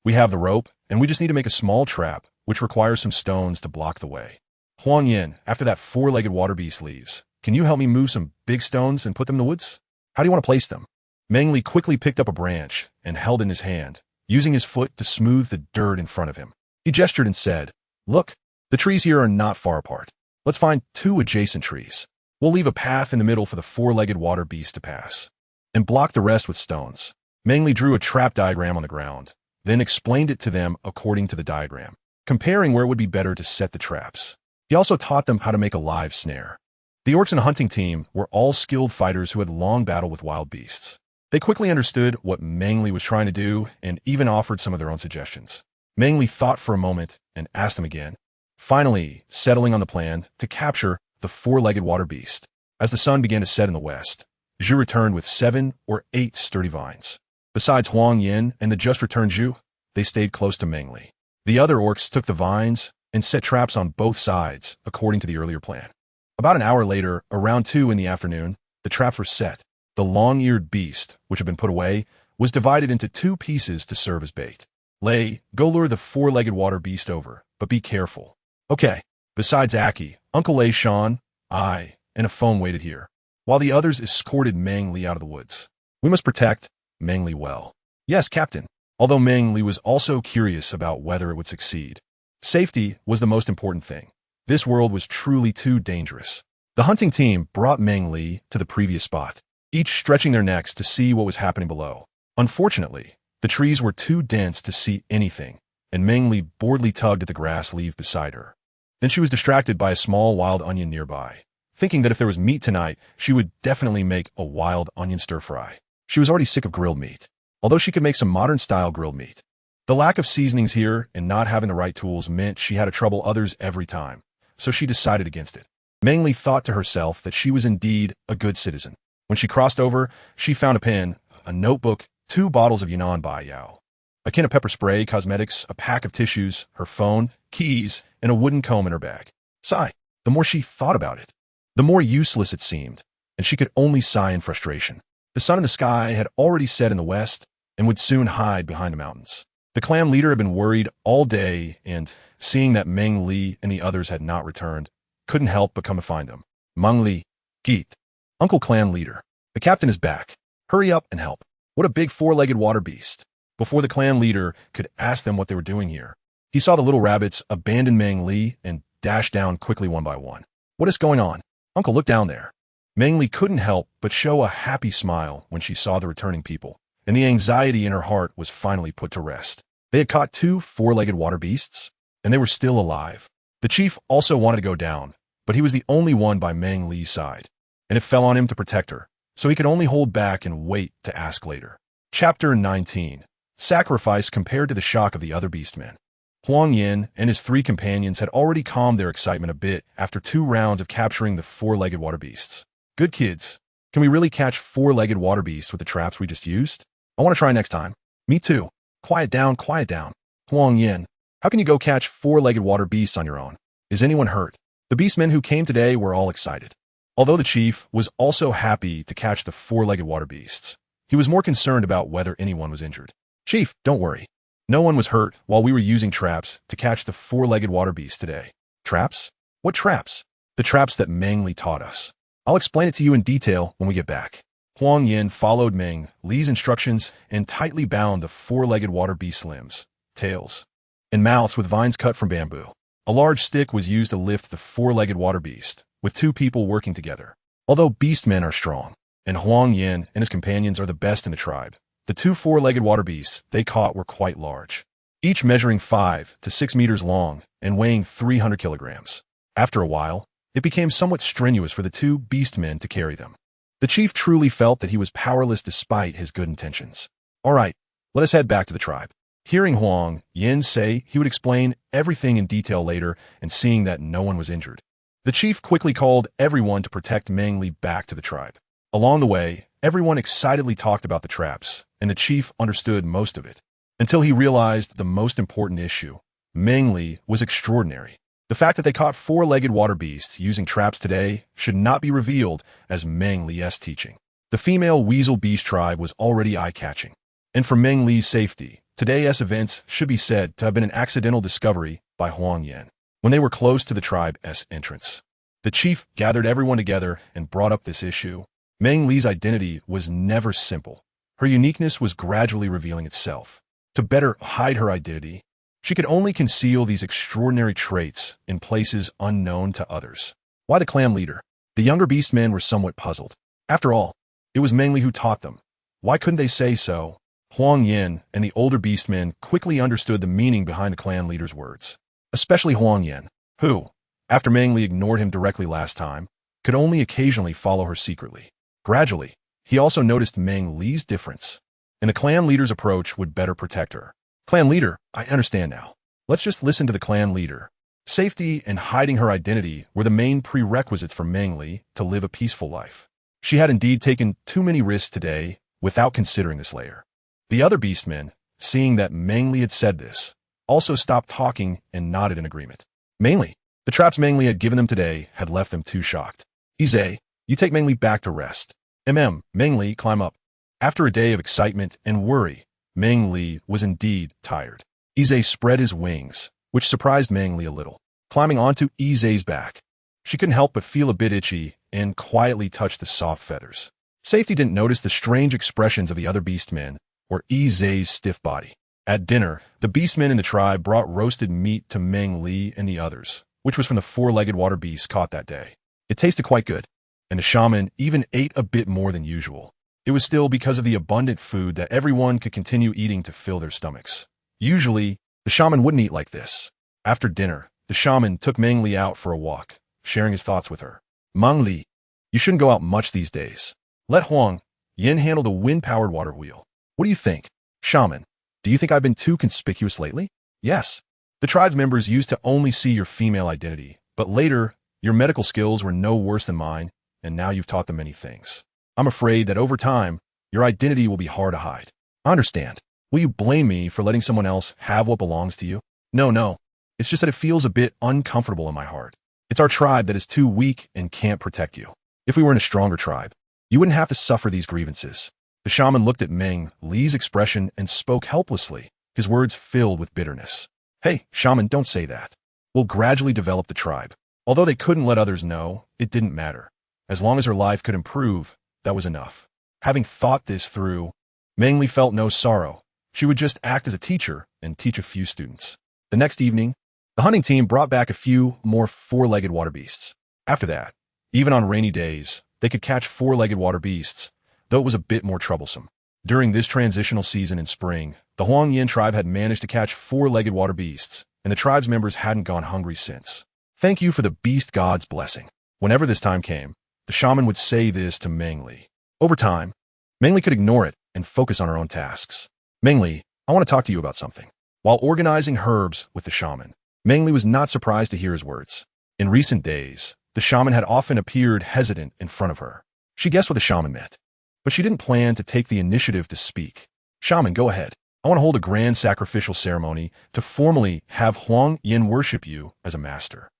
[SPEAKER 1] We have the rope, and we just need to make a small trap, which requires some stones to block the way." "Huang Yin, after that four-legged water beast leaves, can you help me move some big stones and put them in the woods? How do you want to place them?" Meng Li quickly picked up a branch and held it in his hand, using his foot to smooth the dirt in front of him. He gestured and said, "Look, the trees here are not far apart. Let's find 2 adjacent trees. We'll leave a path in the middle for the four-legged water beast to pass, and block the rest with stones." Meng Li drew a trap diagram on the ground, then explained it to them according to the diagram, comparing where it would be better to set the traps. He also taught them how to make a live snare. The orcs and hunting team were all skilled fighters who had long battled with wild beasts. They quickly understood what Meng Li was trying to do and even offered some of their own suggestions. Meng Li thought for a moment and asked them again, finally settling on the plan to capture the four-legged water beast. As the sun began to set in the west, Zhu returned with 7 or 8 sturdy vines. Besides Huang Yin and the just-returned Zhu, they stayed close to Meng Li. The other orcs took the vines and set traps on both sides, according to the earlier plan. About an hour later, around 2 in the afternoon, the traps were set. The long-eared beast, which had been put away, was divided into 2 pieces to serve as bait. "Lei, go lure the four-legged water beast over, but be careful." "Okay." Besides Aki, Uncle Lei, Shan, I, and a phone waited here, while the others escorted Meng Li out of the woods. "We must protect Meng Li well." "Yes, Captain." Although Meng Li was also curious about whether it would succeed. Safety was the most important thing. This world was truly too dangerous. The hunting team brought Meng Li to the previous spot, each stretching their necks to see what was happening below. Unfortunately, the trees were too dense to see anything, and Meng Li boredly tugged at the grass leaf beside her. Then she was distracted by a small wild onion nearby. Thinking that if there was meat tonight, she would definitely make a wild onion stir-fry. She was already sick of grilled meat, although she could make some modern-style grilled meat. The lack of seasonings here and not having the right tools meant she had to trouble others every time, so she decided against it. Meng Li thought to herself that she was indeed a good citizen. When she crossed over, she found a pen, a notebook, 2 bottles of Yunnan Bai Yao, a can of pepper spray, cosmetics, a pack of tissues, her phone, keys, and a wooden comb in her bag. Sigh. The more she thought about it, the more useless it seemed, and she could only sigh in frustration. The sun in the sky had already set in the west and would soon hide behind the mountains. The clan leader had been worried all day and, seeing that Meng Li and the others had not returned, couldn't help but come to find them. "Meng Li, Geet, Uncle Clan Leader, the captain is back. Hurry up and help. What a big four-legged water beast." Before the clan leader could ask them what they were doing here, he saw the little rabbits abandon Meng Li and dash down quickly one by one. "What is going on? Uncle, look down there." Meng Li couldn't help but show a happy smile when she saw the returning people, and the anxiety in her heart was finally put to rest. They had caught 2 four-legged water beasts, and they were still alive. The chief also wanted to go down, but he was the only one by Meng Li's side, and it fell on him to protect her, so he could only hold back and wait to ask later. Chapter 19. Sacrifice compared to the shock of the other beastmen. Huang Yin and his 3 companions had already calmed their excitement a bit after 2 rounds of capturing the 4-legged water beasts. Good kids. Can we really catch 4-legged water beasts with the traps we just used? I want to try next time. Me too. Quiet down, quiet down. Huang Yin, how can you go catch 4-legged water beasts on your own? Is anyone hurt? The beastmen who came today were all excited. Although the chief was also happy to catch the 4-legged water beasts, he was more concerned about whether anyone was injured. Chief, don't worry. No one was hurt while we were using traps to catch the 4-legged water beasts today. Traps? What traps? The traps that Meng Li taught us. I'll explain it to you in detail when we get back. Huang Yin followed Meng Li's instructions and tightly bound the 4-legged water beast limbs, tails, and mouths with vines cut from bamboo. A large stick was used to lift the 4-legged water beast, with 2 people working together. Although beastmen are strong, and Huang Yin and his companions are the best in the tribe, the 2 4-legged water beasts they caught were quite large, each measuring 5 to 6 meters long and weighing 300 kilograms. After a while, it became somewhat strenuous for the 2 beastmen to carry them. The chief truly felt that he was powerless despite his good intentions. All right, let us head back to the tribe. Hearing Huang Yin say he would explain everything in detail later and seeing that no one was injured, the chief quickly called everyone to protect Meng Li back to the tribe. Along the way, everyone excitedly talked about the traps, and the chief understood most of it, until he realized the most important issue. Meng Li was extraordinary. The fact that they caught 4-legged water beasts using traps today should not be revealed as Meng Li's teaching. The female weasel beast tribe was already eye-catching, and for Meng Li's safety, today's events should be said to have been an accidental discovery by Huang Yin. When they were close to the tribe's entrance, the chief gathered everyone together and brought up this issue. Meng Li's identity was never simple. Her uniqueness was gradually revealing itself. To better hide her identity, she could only conceal these extraordinary traits in places unknown to others. Why the clan leader? The younger beastmen were somewhat puzzled. After all, it was Meng Li who taught them. Why couldn't they say so? Huang Yin and the older beastmen quickly understood the meaning behind the clan leader's words, especially Huang Yin, who, after Meng Li ignored him directly last time, could only occasionally follow her secretly. Gradually, he also noticed Meng Li's difference, and the clan leader's approach would better protect her. Clan leader, I understand now. Let's just listen to the clan leader. Safety and hiding her identity were the main prerequisites for Meng Li to live a peaceful life. She had indeed taken too many risks today without considering this layer. The other beastmen, seeing that Meng Li had said this, also stopped talking and nodded in agreement. Mainly, the traps Meng Li had given them today had left them too shocked. Izay, you take Meng Li back to rest. Meng Li, climb up. After a day of excitement and worry, Meng Li was indeed tired. Izay spread his wings, which surprised Meng Li a little. Climbing onto Izay's back, she couldn't help but feel a bit itchy and quietly touched the soft feathers. Safety didn't notice the strange expressions of the other beastmen or Izay's stiff body. At dinner, the beastmen in the tribe brought roasted meat to Meng Li and the others, which was from the 4-legged water beasts caught that day. It tasted quite good, and the shaman even ate a bit more than usual. It was still because of the abundant food that everyone could continue eating to fill their stomachs. Usually, the shaman wouldn't eat like this. After dinner, the shaman took Meng Li out for a walk, sharing his thoughts with her. Meng Li, you shouldn't go out much these days. Let Huang Yin handle the wind-powered water wheel. What do you think? Shaman, do you think I've been too conspicuous lately? Yes. The tribe's members used to only see your female identity, but later, your medical skills were no worse than mine, and now you've taught them many things. I'm afraid that over time, your identity will be hard to hide. I understand. Will you blame me for letting someone else have what belongs to you? No. It's just that it feels a bit uncomfortable in my heart. It's our tribe that is too weak and can't protect you. If we were in a stronger tribe, you wouldn't have to suffer these grievances. The shaman looked at Meng Li's expression and spoke helplessly, his words filled with bitterness. Hey, shaman, don't say that. We'll gradually develop the tribe. Although they couldn't let others know, it didn't matter. As long as her life could improve, that was enough. Having thought this through, Meng Li felt no sorrow. She would just act as a teacher and teach a few students. The next evening, the hunting team brought back a few more 4-legged water beasts. After that, even on rainy days, they could catch 4-legged water beasts, though it was a bit more troublesome. During this transitional season in spring, the Huang Yin tribe had managed to catch 4-legged water beasts, and the tribe's members hadn't gone hungry since. Thank you for the beast god's blessing. Whenever this time came, the shaman would say this to Meng Li. Over time, Meng Li could ignore it and focus on her own tasks. Meng Li, I want to talk to you about something. While organizing herbs with the shaman, Meng Li was not surprised to hear his words. In recent days, the shaman had often appeared hesitant in front of her. She guessed what the shaman meant, but she didn't plan to take the initiative to speak. Shaman, go ahead. I want to hold a grand sacrificial ceremony to formally have Huang Yin worship you as a master.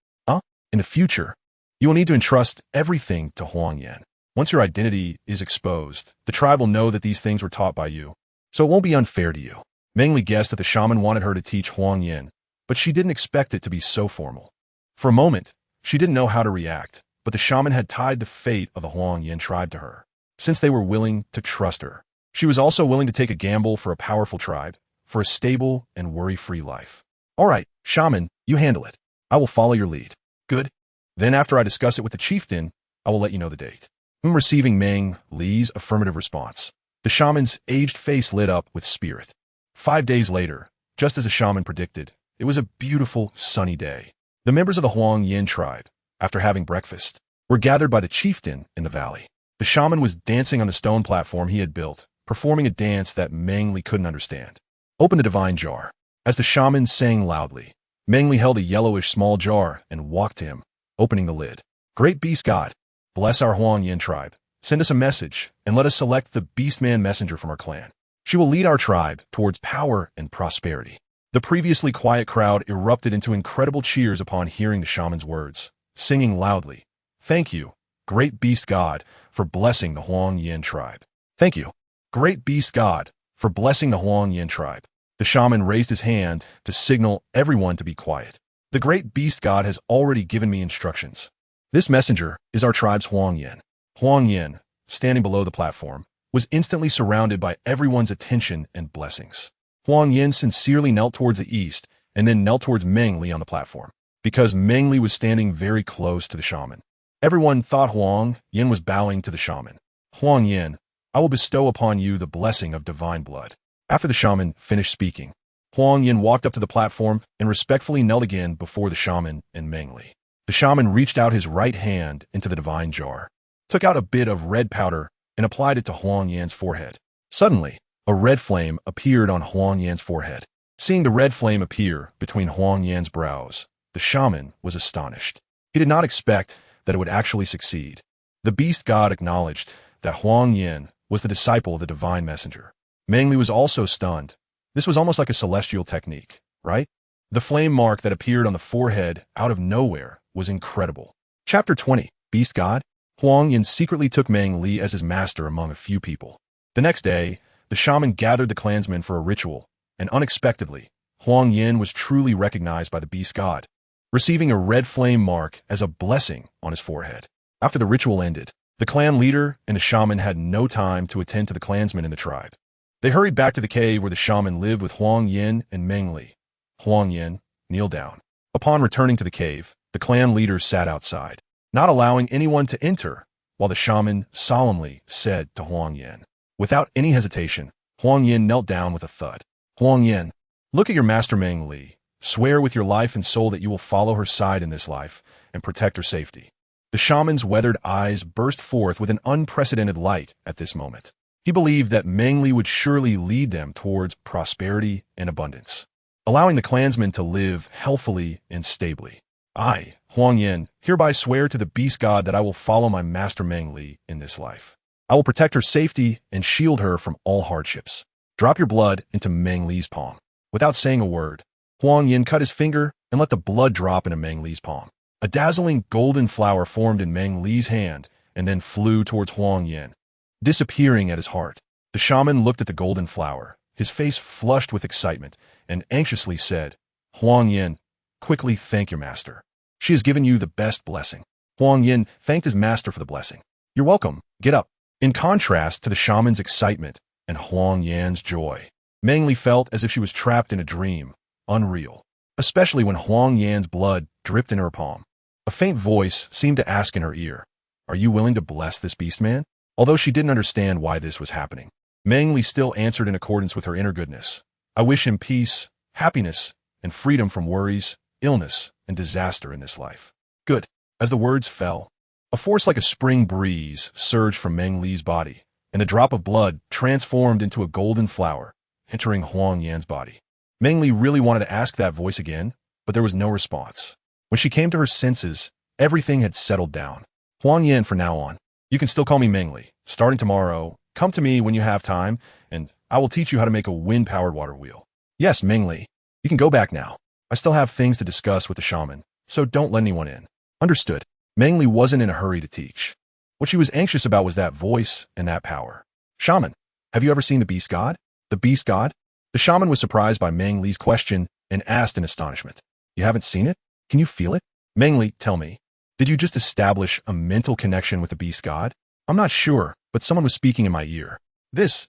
[SPEAKER 1] In the future, you will need to entrust everything to Huang Yin. Once your identity is exposed, the tribe will know that these things were taught by you, so it won't be unfair to you. Meng Li guessed that the shaman wanted her to teach Huang Yin, but she didn't expect it to be so formal. For a moment, she didn't know how to react, but the shaman had tied the fate of the Huang Yin tribe to her, since they were willing to trust her. She was also willing to take a gamble for a powerful tribe, for a stable and worry-free life. All right, shaman, you handle it. I will follow your lead. Good. Then after I discuss it with the chieftain, I will let you know the date. Receiving Meng Li's affirmative response, the shaman's aged face lit up with spirit. 5 days later, just as the shaman predicted, it was a beautiful, sunny day. The members of the Huang Yin tribe, after having breakfast, were gathered by the chieftain in the valley. The shaman was dancing on the stone platform he had built, performing a dance that Meng Li couldn't understand. Open the divine jar. As the shaman sang loudly, Meng Li held a yellowish small jar and walked to him, opening the lid. Great beast god, bless our Huang Yin tribe. Send us a message, and let us select the beastman messenger from our clan. She will lead our tribe towards power and prosperity. The previously quiet crowd erupted into incredible cheers upon hearing the shaman's words, singing loudly, "Thank you, great beast god, for blessing the Huang Yin tribe. Thank you, great beast god, for blessing the Huang Yin tribe." The shaman raised his hand to signal everyone to be quiet. The great beast god has already given me instructions. This messenger is our tribe's Huang Yin. Huang Yin, standing below the platform, was instantly surrounded by everyone's attention and blessings. Huang Yin sincerely knelt towards the east and then knelt towards Meng Li on the platform, because Meng Li was standing very close to the shaman. Everyone thought Huang Yin was bowing to the shaman. Huang Yin, I will bestow upon you the blessing of divine blood. After the shaman finished speaking, Huang Yin walked up to the platform and respectfully knelt again before the shaman and Meng Li. The shaman reached out his right hand into the divine jar, took out a bit of red powder, and applied it to Huang Yin's forehead. Suddenly, a red flame appeared on Huang Yin's forehead. Seeing the red flame appear between Huang Yin's brows, the shaman was astonished. He did not expect that it would actually succeed. The beast god acknowledged that Huang Yin was the disciple of the divine messenger. Meng Li was also stunned. This was almost like a celestial technique, right? The flame mark that appeared on the forehead out of nowhere was incredible. Chapter 20, Beast God. Huang Yin secretly took Meng Li as his master among a few people. The next day, the shaman gathered the clansmen for a ritual, and unexpectedly, Huang Yin was truly recognized by the beast god, receiving a red flame mark as a blessing on his forehead. After the ritual ended, the clan leader and the shaman had no time to attend to the clansmen in the tribe. They hurried back to the cave where the shaman lived with Huang Yin and Meng Li. Huang Yin, kneel down. Upon returning to the cave, the clan leader sat outside, not allowing anyone to enter, while the shaman solemnly said to Huang Yin. Without any hesitation, Huang Yin knelt down with a thud. Huang Yin, look at your master Meng Li. Swear with your life and soul that you will follow her side in this life and protect her safety. The shaman's weathered eyes burst forth with an unprecedented light at this moment. He believed that Meng Li would surely lead them towards prosperity and abundance, allowing the clansmen to live healthily and stably. I, Huang Yin, hereby swear to the beast god that I will follow my master Meng Li in this life. I will protect her safety and shield her from all hardships. Drop your blood into Meng Li's palm. Without saying a word, Huang Yin cut his finger and let the blood drop into Meng Li's palm. A dazzling golden flower formed in Meng Li's hand and then flew towards Huang Yin, disappearing at his heart. The shaman looked at the golden flower, his face flushed with excitement, and anxiously said, Huang Yin, quickly thank your master. She has given you the best blessing. Huang Yin thanked his master for the blessing. You're welcome. Get up. In contrast to the shaman's excitement and Huang Yin's joy, Meng Li felt as if she was trapped in a dream, unreal, especially when Huang Yin's blood dripped in her palm. A faint voice seemed to ask in her ear, Are you willing to bless this beast man? Although she didn't understand why this was happening, Meng Li still answered in accordance with her inner goodness. I wish him peace, happiness, and freedom from worries, illness, and disaster in this life. Good. As the words fell, a force like a spring breeze surged from Meng Li's body, and the drop of blood transformed into a golden flower, entering Huang Yan's body. Meng Li really wanted to ask that voice again, but there was no response. When she came to her senses, everything had settled down. Huang Yan from now on. You can still call me Meng Li. Starting tomorrow, come to me when you have time, and I will teach you how to make a wind-powered water wheel. Yes, Meng Li. You can go back now. I still have things to discuss with the shaman, so don't let anyone in. Understood. Meng Li wasn't in a hurry to teach. What she was anxious about was that voice and that power. Shaman, have you ever seen the beast god? The beast god? The shaman was surprised by Meng Li's question and asked in astonishment. You haven't seen it? Can you feel it? Meng Li, tell me. Did you just establish a mental connection with the beast god? I'm not sure, but someone was speaking in my ear. That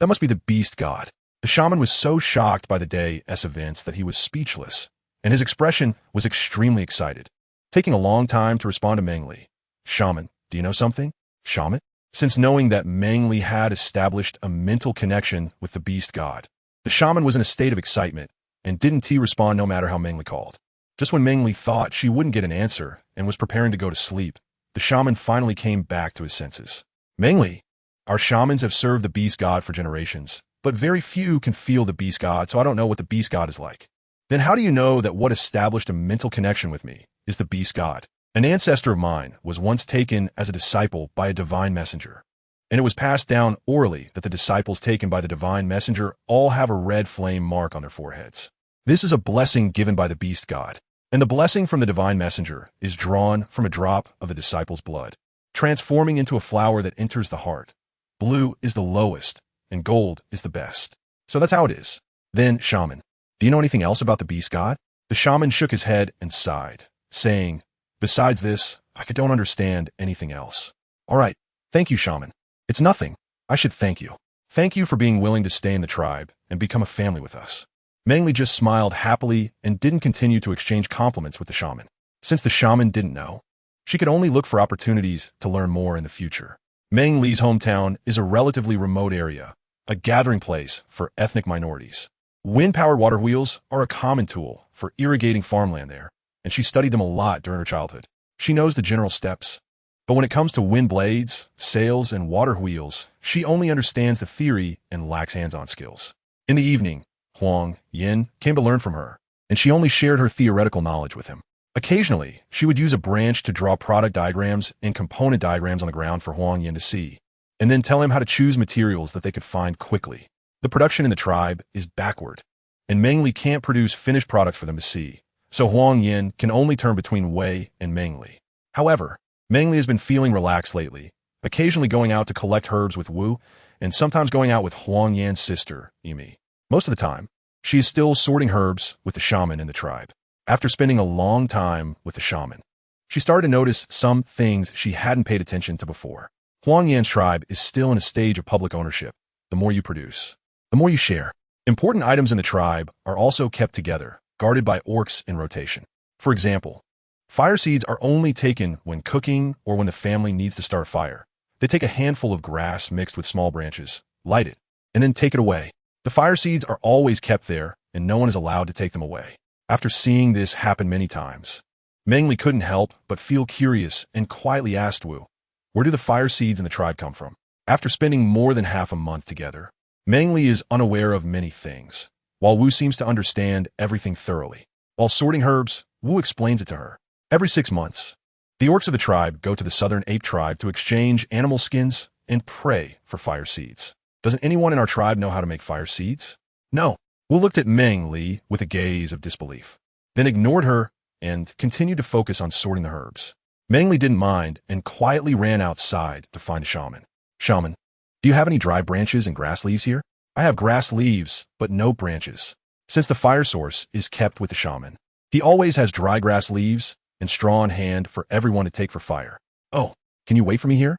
[SPEAKER 1] must be the beast god. The shaman was so shocked by the day's events that he was speechless, and his expression was extremely excited, taking a long time to respond to Meng Li. Shaman, do you know something? Shaman? Since knowing that Meng Li had established a mental connection with the beast god, the shaman was in a state of excitement and didn't respond no matter how Meng Li called. Just when Meng Li thought she wouldn't get an answer and was preparing to go to sleep, the shaman finally came back to his senses. Meng Li, our shamans have served the beast god for generations, but very few can feel the beast god, so I don't know what the beast god is like. Then how do you know that what established a mental connection with me is the beast god? An ancestor of mine was once taken as a disciple by a divine messenger, and it was passed down orally that the disciples taken by the divine messenger all have a red flame mark on their foreheads. This is a blessing given by the beast god, and the blessing from the divine messenger is drawn from a drop of the disciple's blood, transforming into a flower that enters the heart. Blue is the lowest, and gold is the best. So that's how it is. Then, shaman, do you know anything else about the beast god? The shaman shook his head and sighed, saying, besides this, I don't understand anything else. All right, thank you, shaman. It's nothing. I should thank you. Thank you for being willing to stay in the tribe and become a family with us. Meng Li just smiled happily and didn't continue to exchange compliments with the shaman. Since the shaman didn't know, she could only look for opportunities to learn more in the future. Meng Li's hometown is a relatively remote area, a gathering place for ethnic minorities. Wind-powered water wheels are a common tool for irrigating farmland there, and she studied them a lot during her childhood. She knows the general steps, but when it comes to wind blades, sails, and water wheels, she only understands the theory and lacks hands-on skills. In the evening, Huang Yan came to learn from her, and she only shared her theoretical knowledge with him. Occasionally, she would use a branch to draw product diagrams and component diagrams on the ground for Huang Yan to see, and then tell him how to choose materials that they could find quickly. The production in the tribe is backward, and Meng Li can't produce finished products for them to see, so Huang Yan can only turn between Wei and Meng Li. However, Meng Li has been feeling relaxed lately, occasionally going out to collect herbs with Wu, and sometimes going out with Huang Yan's sister, Yimi. Most of the time, she is still sorting herbs with the shaman in the tribe. After spending a long time with the shaman, she started to notice some things she hadn't paid attention to before. Huang Yan's tribe is still in a stage of public ownership. The more you produce, the more you share. Important items in the tribe are also kept together, guarded by orcs in rotation. For example, fire seeds are only taken when cooking or when the family needs to start a fire. They take a handful of grass mixed with small branches, light it, and then take it away. The fire seeds are always kept there, and no one is allowed to take them away. After seeing this happen many times, Meng Li couldn't help but feel curious and quietly asked Wu, where do the fire seeds in the tribe come from? After spending more than half a month together, Meng Li is unaware of many things, while Wu seems to understand everything thoroughly. While sorting herbs, Wu explains it to her. Every 6 months, the orcs of the tribe go to the southern ape tribe to exchange animal skins and pray for fire seeds. Doesn't anyone in our tribe know how to make fire seeds? No. Wu looked at Meng Li with a gaze of disbelief, then ignored her and continued to focus on sorting the herbs. Meng Li didn't mind and quietly ran outside to find a shaman. Shaman, do you have any dry branches and grass leaves here? I have grass leaves, but no branches. Since the fire source is kept with the shaman, he always has dry grass leaves and straw on hand for everyone to take for fire. Oh, can you wait for me here?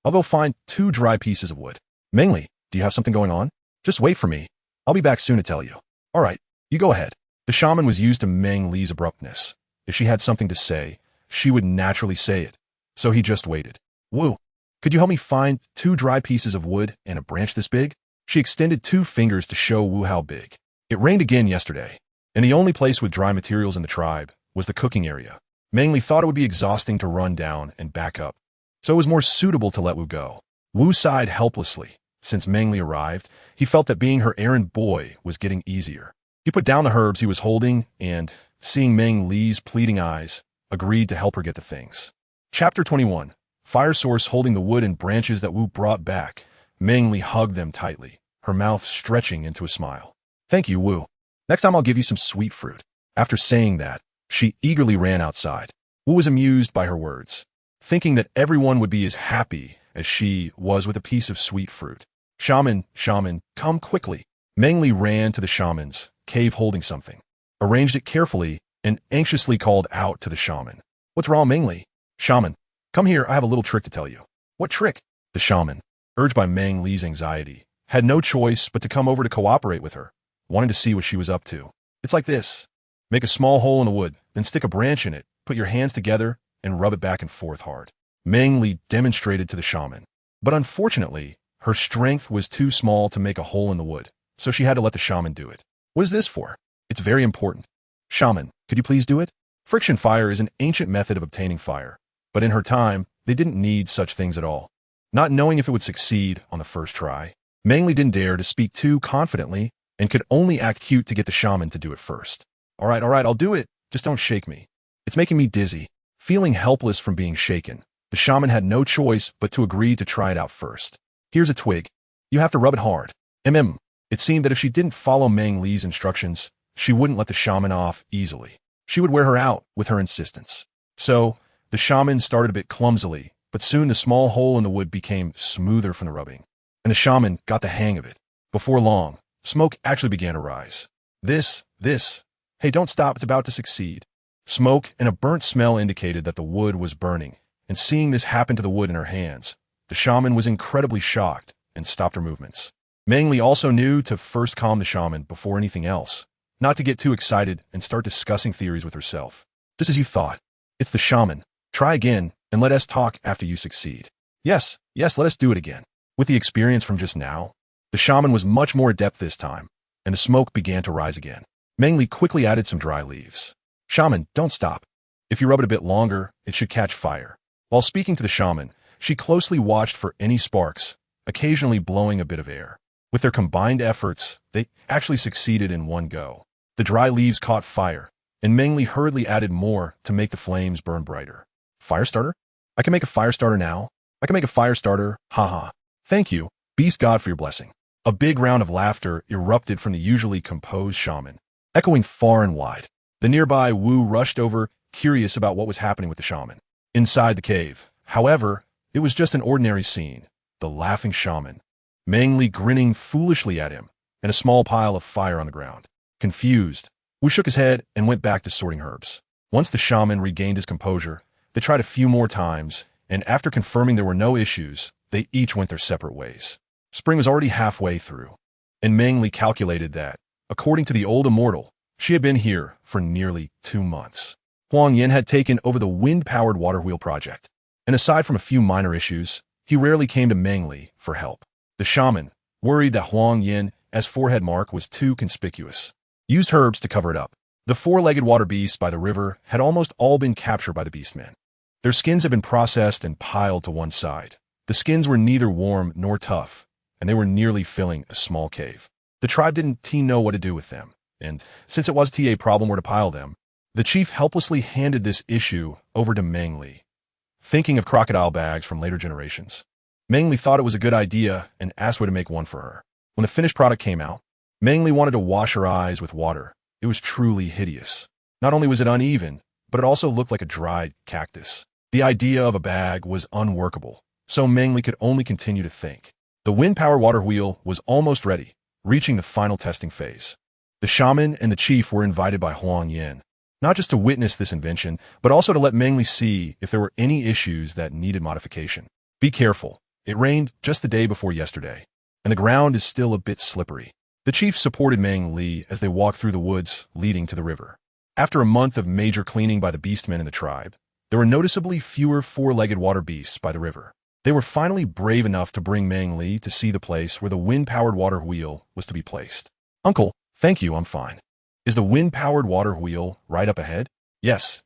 [SPEAKER 1] I'll go find 2 dry pieces of wood. Meng Li, do you have something going on? Just wait for me. I'll be back soon to tell you. All right, you go ahead. The shaman was used to Meng Li's abruptness. If she had something to say, she would naturally say it. So he just waited. Wu, could you help me find 2 dry pieces of wood and a branch this big? She extended 2 fingers to show Wu how big. It rained again yesterday, and the only place with dry materials in the tribe was the cooking area. Meng Li thought it would be exhausting to run down and back up, so it was more suitable to let Wu go. Wu sighed helplessly. Since Meng Li arrived, he felt that being her errand boy was getting easier. He put down the herbs he was holding and, seeing Meng Li's pleading eyes, agreed to help her get the things. Chapter 21. Fire Source holding the wood and branches that Wu brought back. Meng Li hugged them tightly, her mouth stretching into a smile. Thank you, Wu. Next time I'll give you some sweet fruit. After saying that, she eagerly ran outside. Wu was amused by her words, thinking that everyone would be as happy as she was with a piece of sweet fruit. Shaman, come quickly. Meng Li ran to the shaman's cave holding something, arranged it carefully, and anxiously called out to the shaman. What's wrong, Meng Li? Shaman, come here, I have a little trick to tell you. What trick? The shaman, urged by Meng Li's anxiety, had no choice but to come over to cooperate with her, wanting to see what she was up to. It's like this. Make a small hole in the wood, then stick a branch in it, put your hands together, and rub it back and forth hard. Meng Li demonstrated to the shaman. But unfortunately, her strength was too small to make a hole in the wood, so she had to let the shaman do it. What is this for? It's very important. Shaman, could you please do it? Friction fire is an ancient method of obtaining fire, but in her time, they didn't need such things at all. Not knowing if it would succeed on the first try, Meng Li didn't dare to speak too confidently and could only act cute to get the shaman to do it first. All right, I'll do it. Just don't shake me. It's making me dizzy. Feeling helpless from being shaken, the shaman had no choice but to agree to try it out first. Here's a twig. You have to rub it hard. It seemed that if she didn't follow Meng Li's instructions, she wouldn't let the shaman off easily. She would wear her out with her insistence. So, the shaman started a bit clumsily, but soon the small hole in the wood became smoother from the rubbing, and the shaman got the hang of it. Before long, smoke actually began to rise. This. Hey, don't stop, it's about to succeed. Smoke and a burnt smell indicated that the wood was burning, and seeing this happen to the wood in her hands, the shaman was incredibly shocked and stopped her movements. Meng Li also knew to first calm the shaman before anything else, not to get too excited and start discussing theories with herself. Just as you thought. It's the shaman. Try again, and let us talk after you succeed. Yes, let us do it again. With the experience from just now, the shaman was much more adept this time, and the smoke began to rise again. Meng Li quickly added some dry leaves. Shaman, don't stop. If you rub it a bit longer, it should catch fire. While speaking to the shaman, she closely watched for any sparks, occasionally blowing a bit of air. With their combined efforts, they actually succeeded in one go. The dry leaves caught fire, and Meng Li hurriedly added more to make the flames burn brighter. Fire starter? I can make a fire starter now. I can make a fire starter, haha. Thank you, beast god, for your blessing. A big round of laughter erupted from the usually composed shaman, echoing far and wide. The nearby Wu rushed over, curious about what was happening with the shaman. Inside the cave, however, it was just an ordinary scene. The laughing shaman, Meng Li grinning foolishly at him, and a small pile of fire on the ground. Confused, Wu shook his head and went back to sorting herbs. Once the shaman regained his composure, they tried a few more times, and after confirming there were no issues, they each went their separate ways. Spring was already halfway through, and Meng Li calculated that, according to the old immortal, she had been here for nearly 2 months. Huang Yin had taken over the wind-powered water wheel project, and aside from a few minor issues, he rarely came to Meng Li for help. The shaman, worried that Huang Yin's forehead mark was too conspicuous, used herbs to cover it up. The 4-legged water beasts by the river had almost all been captured by the beastmen. Their skins had been processed and piled to one side. The skins were neither warm nor tough, and they were nearly filling a small cave. The tribe didn't know what to do with them, and since it was a problem where to pile them, the chief helplessly handed this issue over to Meng Li, thinking of crocodile bags from later generations. Meng Li thought it was a good idea and asked Wu to make one for her. When the finished product came out, Meng Li wanted to wash her eyes with water. It was truly hideous. Not only was it uneven, but it also looked like a dried cactus. The idea of a bag was unworkable, so Meng Li could only continue to think. The wind-powered water wheel was almost ready, reaching the final testing phase. The shaman and the chief were invited by Huang Yin, not just to witness this invention, but also to let Meng Li see if there were any issues that needed modification. Be careful. It rained just the day before yesterday, and the ground is still a bit slippery. The chief supported Meng Li as they walked through the woods leading to the river. After a month of major cleaning by the beastmen in the tribe, there were noticeably fewer 4-legged water beasts by the river. They were finally brave enough to bring Meng Li to see the place where the wind-powered water wheel was to be placed. Uncle, thank you, I'm fine. Is the wind-powered water wheel right up ahead? Yes.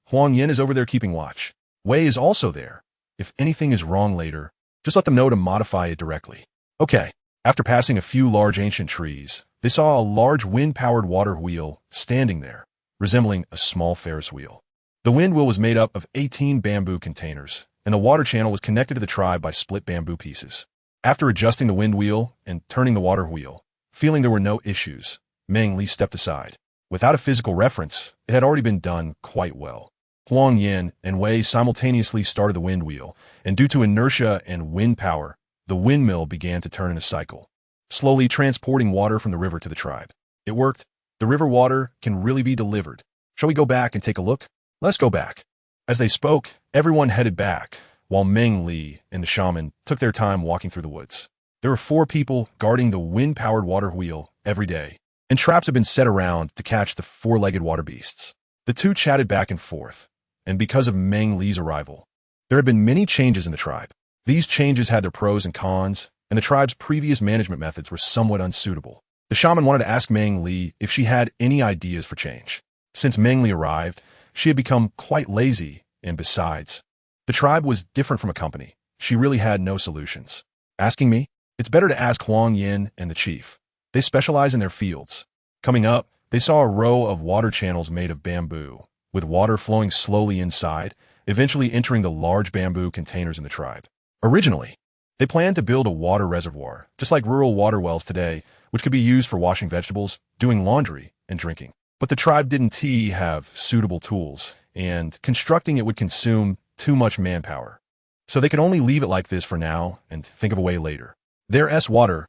[SPEAKER 1] Huang Yin is over there keeping watch. Wei is also there. If anything is wrong later, just let them know to modify it directly. Okay. After passing a few large ancient trees, they saw a large wind-powered water wheel standing there, resembling a small Ferris wheel. The wind wheel was made up of 18 bamboo containers, and the water channel was connected to the tribe by split bamboo pieces. After adjusting the wind wheel and turning the water wheel, feeling there were no issues, Meng Li stepped aside. Without a physical reference, it had already been done quite well. Huang Yin and Wei simultaneously started the wind wheel, and due to inertia and wind power, the windmill began to turn in a cycle, slowly transporting water from the river to the tribe. It worked. The river water can really be delivered. Shall we go back and take a look? Let's go back. As they spoke, everyone headed back, while Meng Li and the shaman took their time walking through the woods. There were 4 people guarding the wind-powered water wheel every day, and traps had been set around to catch the 4-legged water beasts. The two chatted back and forth, and because of Meng Li's arrival, there had been many changes in the tribe. These changes had their pros and cons, and the tribe's previous management methods were somewhat unsuitable. The shaman wanted to ask Meng Li if she had any ideas for change. Since Meng Li arrived, she had become quite lazy, and besides, the tribe was different from a company. She really had no solutions. Asking me? It's better to ask Huang Yin and the chief. They specialize in their fields. Coming up, they saw a row of water channels made of bamboo, with water flowing slowly inside, eventually entering the large bamboo containers in the tribe. Originally, they planned to build a water reservoir, just like rural water wells today, which could be used for washing vegetables, doing laundry, and drinking. But the tribe didn't have suitable tools, and constructing it would consume too much manpower. So they could only leave it like this for now and think of a way later. There's water.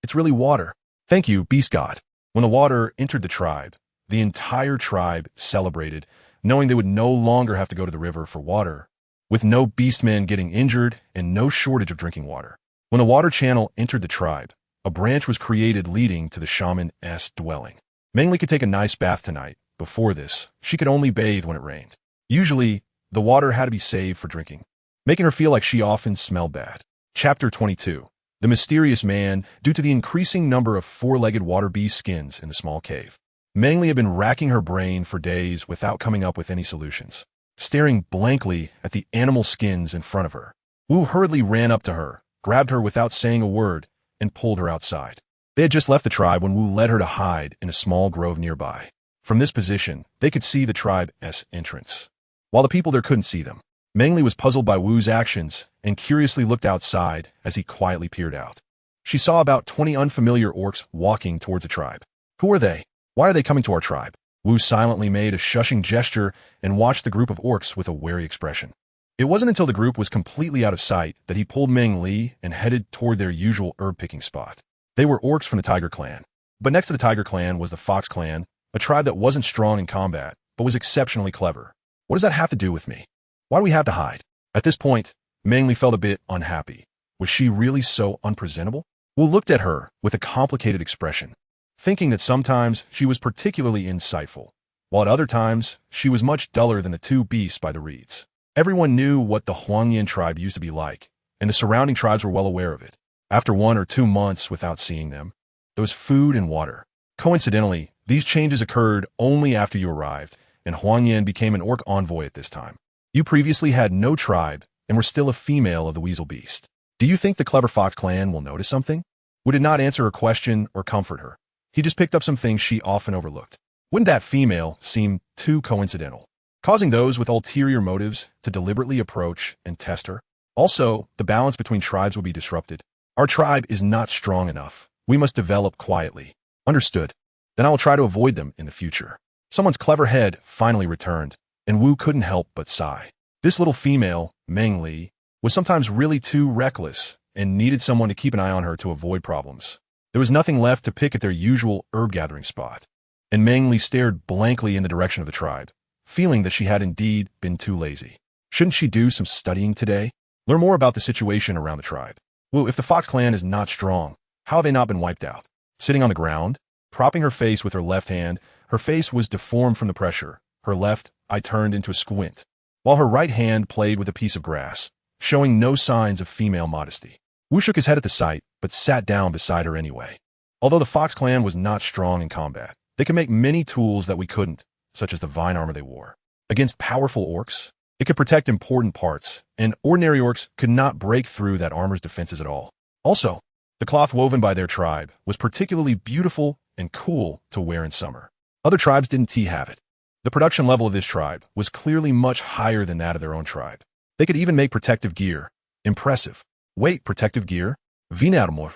[SPEAKER 1] It's really water. Thank you, beast god. When the water entered the tribe, the entire tribe celebrated, knowing they would no longer have to go to the river for water, with no beastmen getting injured and no shortage of drinking water. When the water channel entered the tribe, a branch was created leading to the shaman's dwelling. Meng Li could take a nice bath tonight. Before this, she could only bathe when it rained. Usually, the water had to be saved for drinking, making her feel like she often smelled bad. Chapter 22. The Mysterious Man. Due to the increasing number of 4-legged water beast skins in the small cave, Meng Li had been racking her brain for days without coming up with any solutions. Staring blankly at the animal skins in front of her, Wu hurriedly ran up to her, grabbed her without saying a word, and pulled her outside. They had just left the tribe when Wu led her to hide in a small grove nearby. From this position, they could see the tribe's entrance, while the people there couldn't see them. Meng Li was puzzled by Wu's actions and curiously looked outside as he quietly peered out. She saw about 20 unfamiliar orcs walking towards the tribe. Who are they? Why are they coming to our tribe? Wu silently made a shushing gesture and watched the group of orcs with a wary expression. It wasn't until the group was completely out of sight that he pulled Meng Li and headed toward their usual herb-picking spot. They were orcs from the Tiger Clan. But next to the Tiger Clan was the Fox Clan, a tribe that wasn't strong in combat, but was exceptionally clever. What does that have to do with me? Why do we have to hide? At this point, Meng Li felt a bit unhappy. Was she really so unpresentable? Wu looked at her with a complicated expression, thinking that sometimes she was particularly insightful, while at other times she was much duller than the two beasts by the reeds. Everyone knew what the Huangyan tribe used to be like, and the surrounding tribes were well aware of it. After 1 or 2 months without seeing them, there was food and water. Coincidentally, these changes occurred only after you arrived, and Huangyan became an orc envoy at this time. You previously had no tribe and were still a female of the weasel beast. Do you think the clever Fox clan will notice something? Wu did not answer her question or comfort her. He just picked up some things she often overlooked. Wouldn't that female seem too coincidental, causing those with ulterior motives to deliberately approach and test her? Also, the balance between tribes will be disrupted. Our tribe is not strong enough. We must develop quietly. Understood. Then I will try to avoid them in the future. Someone's clever head finally returned, and Wu couldn't help but sigh. This little female, Meng Li, was sometimes really too reckless and needed someone to keep an eye on her to avoid problems. There was nothing left to pick at their usual herb-gathering spot, and Meng Li stared blankly in the direction of the tribe, feeling that she had indeed been too lazy. Shouldn't she do some studying today? Learn more about the situation around the tribe. Wu, if the Fox clan is not strong, how have they not been wiped out? Sitting on the ground, propping her face with her left hand, her face was deformed from the pressure. Her left eye turned into a squint, while her right hand played with a piece of grass, showing no signs of female modesty. Wu shook his head at the sight, but sat down beside her anyway. Although the Fox clan was not strong in combat, they could make many tools that we couldn't, such as the vine armor they wore. Against powerful orcs, it could protect important parts, and ordinary orcs could not break through that armor's defenses at all. Also, The cloth woven by their tribe was particularly beautiful and cool to wear in summer. Other tribes didn't have it. The production level of this tribe was clearly much higher than that of their own tribe. They could even make protective gear. Impressive. Wait, protective gear? Vine armor.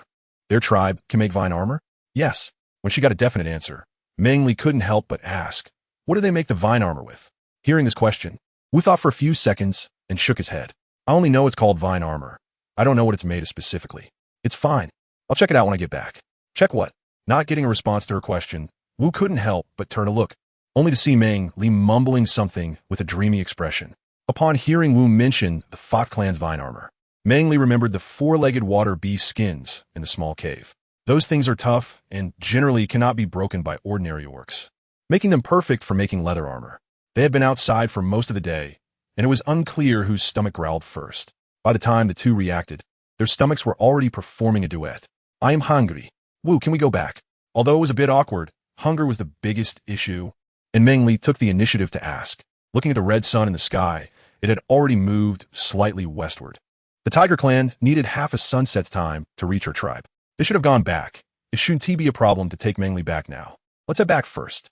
[SPEAKER 1] Their tribe can make vine armor? Yes. When she got a definite answer, Meng Li couldn't help but ask, what do they make the vine armor with? Hearing this question, Wu thought for a few seconds and shook his head. I only know it's called vine armor. I don't know what it's made of specifically. It's fine. I'll check it out when I get back. Check what? Not getting a response to her question, Wu couldn't help but turn to look, only to see Meng Li mumbling something with a dreamy expression. Upon hearing Wu mention the Fox clan's vine armor, Meng Li remembered the four-legged water beast skins in the small cave. Those things are tough and generally cannot be broken by ordinary orcs, making them perfect for making leather armor. They had been outside for most of the day, and it was unclear whose stomach growled first. By the time the two reacted, their stomachs were already performing a duet. I am hungry. Wu, can we go back? Although it was a bit awkward, hunger was the biggest issue, and Meng Li took the initiative to ask. Looking at the red sun in the sky, it had already moved slightly westward. The Tiger clan needed half a sunset's time to reach her tribe. They should have gone back. It shouldn't be a problem to take Meng Li back now. Let's head back first.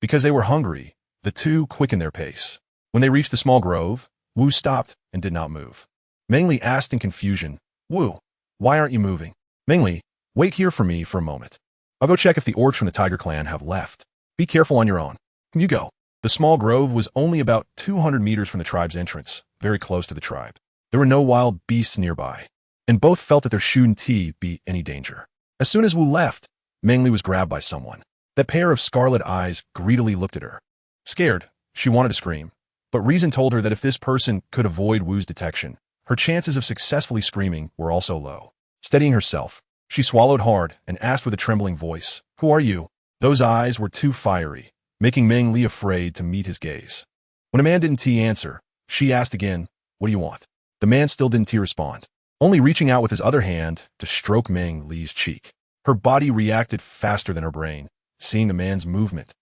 [SPEAKER 1] Because they were hungry, the two quickened their pace. When they reached the small grove, Wu stopped and did not move. Meng Li asked in confusion, Wu, why aren't you moving? Meng Li, wait here for me for a moment. I'll go check if the orcs from the Tiger clan have left. Be careful on your own. You go. The small grove was only about 200 meters from the tribe's entrance, very close to the tribe. There were no wild beasts nearby, and both felt that there shouldn't be any danger. As soon as Wu left, Meng Li was grabbed by someone. That pair of scarlet eyes greedily looked at her. Scared, she wanted to scream, but reason told her that if this person could avoid Wu's detection, her chances of successfully screaming were also low. Steadying herself, she swallowed hard and asked with a trembling voice, Who are you? Those eyes were too fiery, making Meng Li afraid to meet his gaze. When a man didn't answer, she asked again, What do you want? The man still didn't respond, only reaching out with his other hand to stroke Meng Li's cheek. Her body reacted faster than her brain, seeing the man's movement.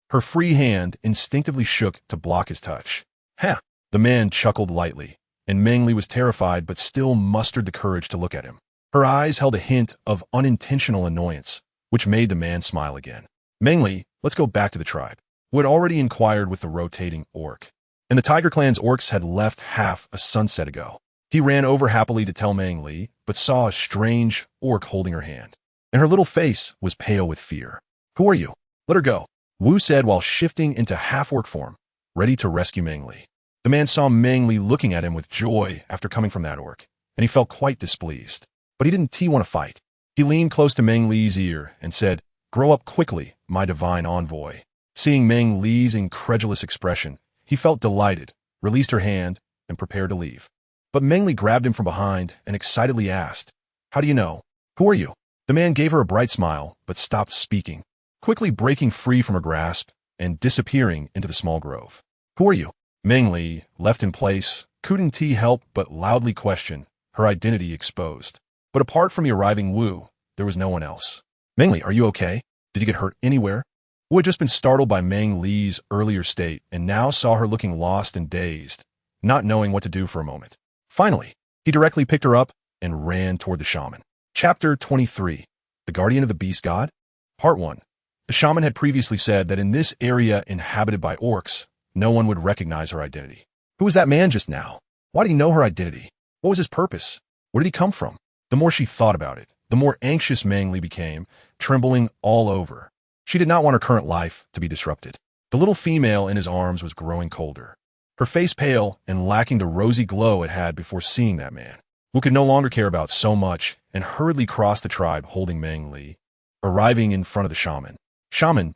[SPEAKER 1] Her free hand instinctively shook to block his touch. Ha! The man chuckled lightly, and Meng Li was terrified but still mustered the courage to look at him. Her eyes held a hint of unintentional annoyance, which made the man smile again. Meng Li, let's go back to the tribe, who had already inquired with the rotating orc. And the Tiger clan's orcs had left half a sunset ago. He ran over happily to tell Meng Li, but saw a strange orc holding her hand, and her little face was pale with fear. Who are you? Let her go, Wu said while shifting into half-orc form, ready to rescue Meng Li. The man saw Meng Li looking at him with joy after coming from that orc, and he felt quite displeased. But he didn't want to fight. He leaned close to Meng Li's ear and said, Grow up quickly, my divine envoy. Seeing Meng Li's incredulous expression, he felt delighted, released her hand, and prepared to leave. But Meng Li grabbed him from behind and excitedly asked, How do you know? Who are you? The man gave her a bright smile, but stopped speaking, quickly breaking free from her grasp and disappearing into the small grove. Who are you? Meng Li, left in place, couldn't help but loudly question, her identity exposed. But apart from the arriving Wu, there was no one else. Meng Li, are you okay? Did you get hurt anywhere? Wu had just been startled by Meng Li's earlier state and now saw her looking lost and dazed, not knowing what to do for a moment. Finally, he directly picked her up and ran toward the shaman. Chapter 23. The Guardian of the Beast God? Part 1. The shaman had previously said that in this area inhabited by orcs, no one would recognize her identity. Who was that man just now? Why did he know her identity? What was his purpose? Where did he come from? The more she thought about it, the more anxious Meng Li became, trembling all over. She did not want her current life to be disrupted. The little female in his arms was growing colder, her face pale and lacking the rosy glow it had before seeing that man, who could no longer care about so much, and hurriedly crossed the tribe holding Meng Li, arriving in front of the shaman. Shaman,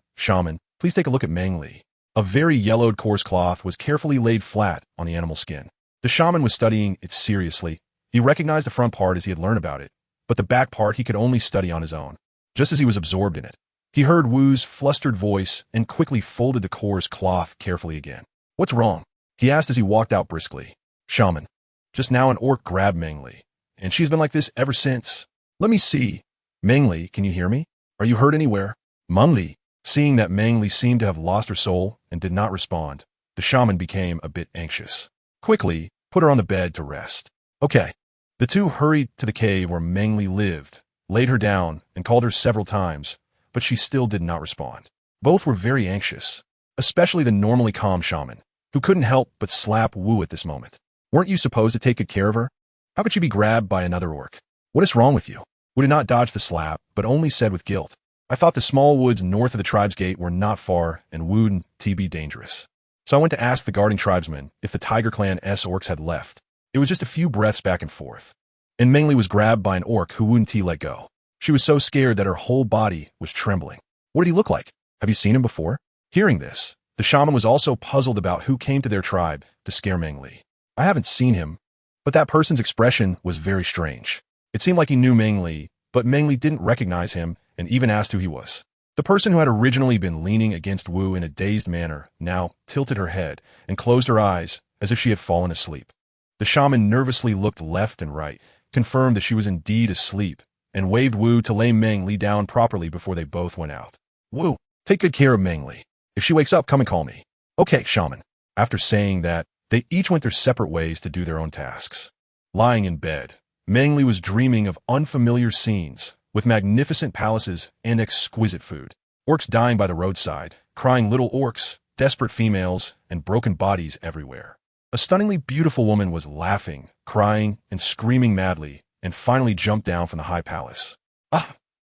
[SPEAKER 1] please take a look at Meng Li. A very yellowed coarse cloth was carefully laid flat on the animal skin. The shaman was studying it seriously. He recognized the front part as he had learned about it, but the back part he could only study on his own, just as he was absorbed in it. He heard Wu's flustered voice and quickly folded the coarse cloth carefully again. What's wrong? He asked as he walked out briskly. Shaman, just now an orc grabbed Meng Li, and she's been like this ever since. Let me see. Meng Li, can you hear me? Are you hurt anywhere? Meng Li, seeing that Meng Li seemed to have lost her soul and did not respond, the shaman became a bit anxious. Quickly, put her on the bed to rest. Okay. The two hurried to the cave where Meng Li lived laid her down, and called her several times, but she still did not respond. Both were very anxious, especially the normally calm shaman, who couldn't help but slap Wu at this moment. Weren't you supposed to take good care of her? How could she be grabbed by another orc? What is wrong with you? Wu did not dodge the slap, but only said with guilt, I thought the small woods north of the tribe's gate were not far and wouldn't be dangerous. So I went to ask the guarding tribesmen if the Tiger Clan's orcs had left. It was just a few breaths back and forth. And Meng Li was grabbed by an orc who wouldn't let go. She was so scared that her whole body was trembling. What did he look like? Have you seen him before? Hearing this, the shaman was also puzzled about who came to their tribe to scare Meng Li. I haven't seen him, but that person's expression was very strange. It seemed like he knew Meng Li, but Meng Li didn't recognize him and even asked who he was. The person who had originally been leaning against Wu in a dazed manner now tilted her head and closed her eyes as if she had fallen asleep. The shaman nervously looked left and right, confirmed that she was indeed asleep, and waved Wu to lay Meng Li down properly before they both went out. Wu, take good care of Meng Li. If she wakes up, come and call me. Okay, shaman. After saying that, they each went their separate ways to do their own tasks. Lying in bed, Meng Li was dreaming of unfamiliar scenes, with magnificent palaces and exquisite food. Orcs dying by the roadside, crying little orcs, desperate females, and broken bodies everywhere. A stunningly beautiful woman was laughing, crying, and screaming madly, and finally jumped down from the high palace. Ah!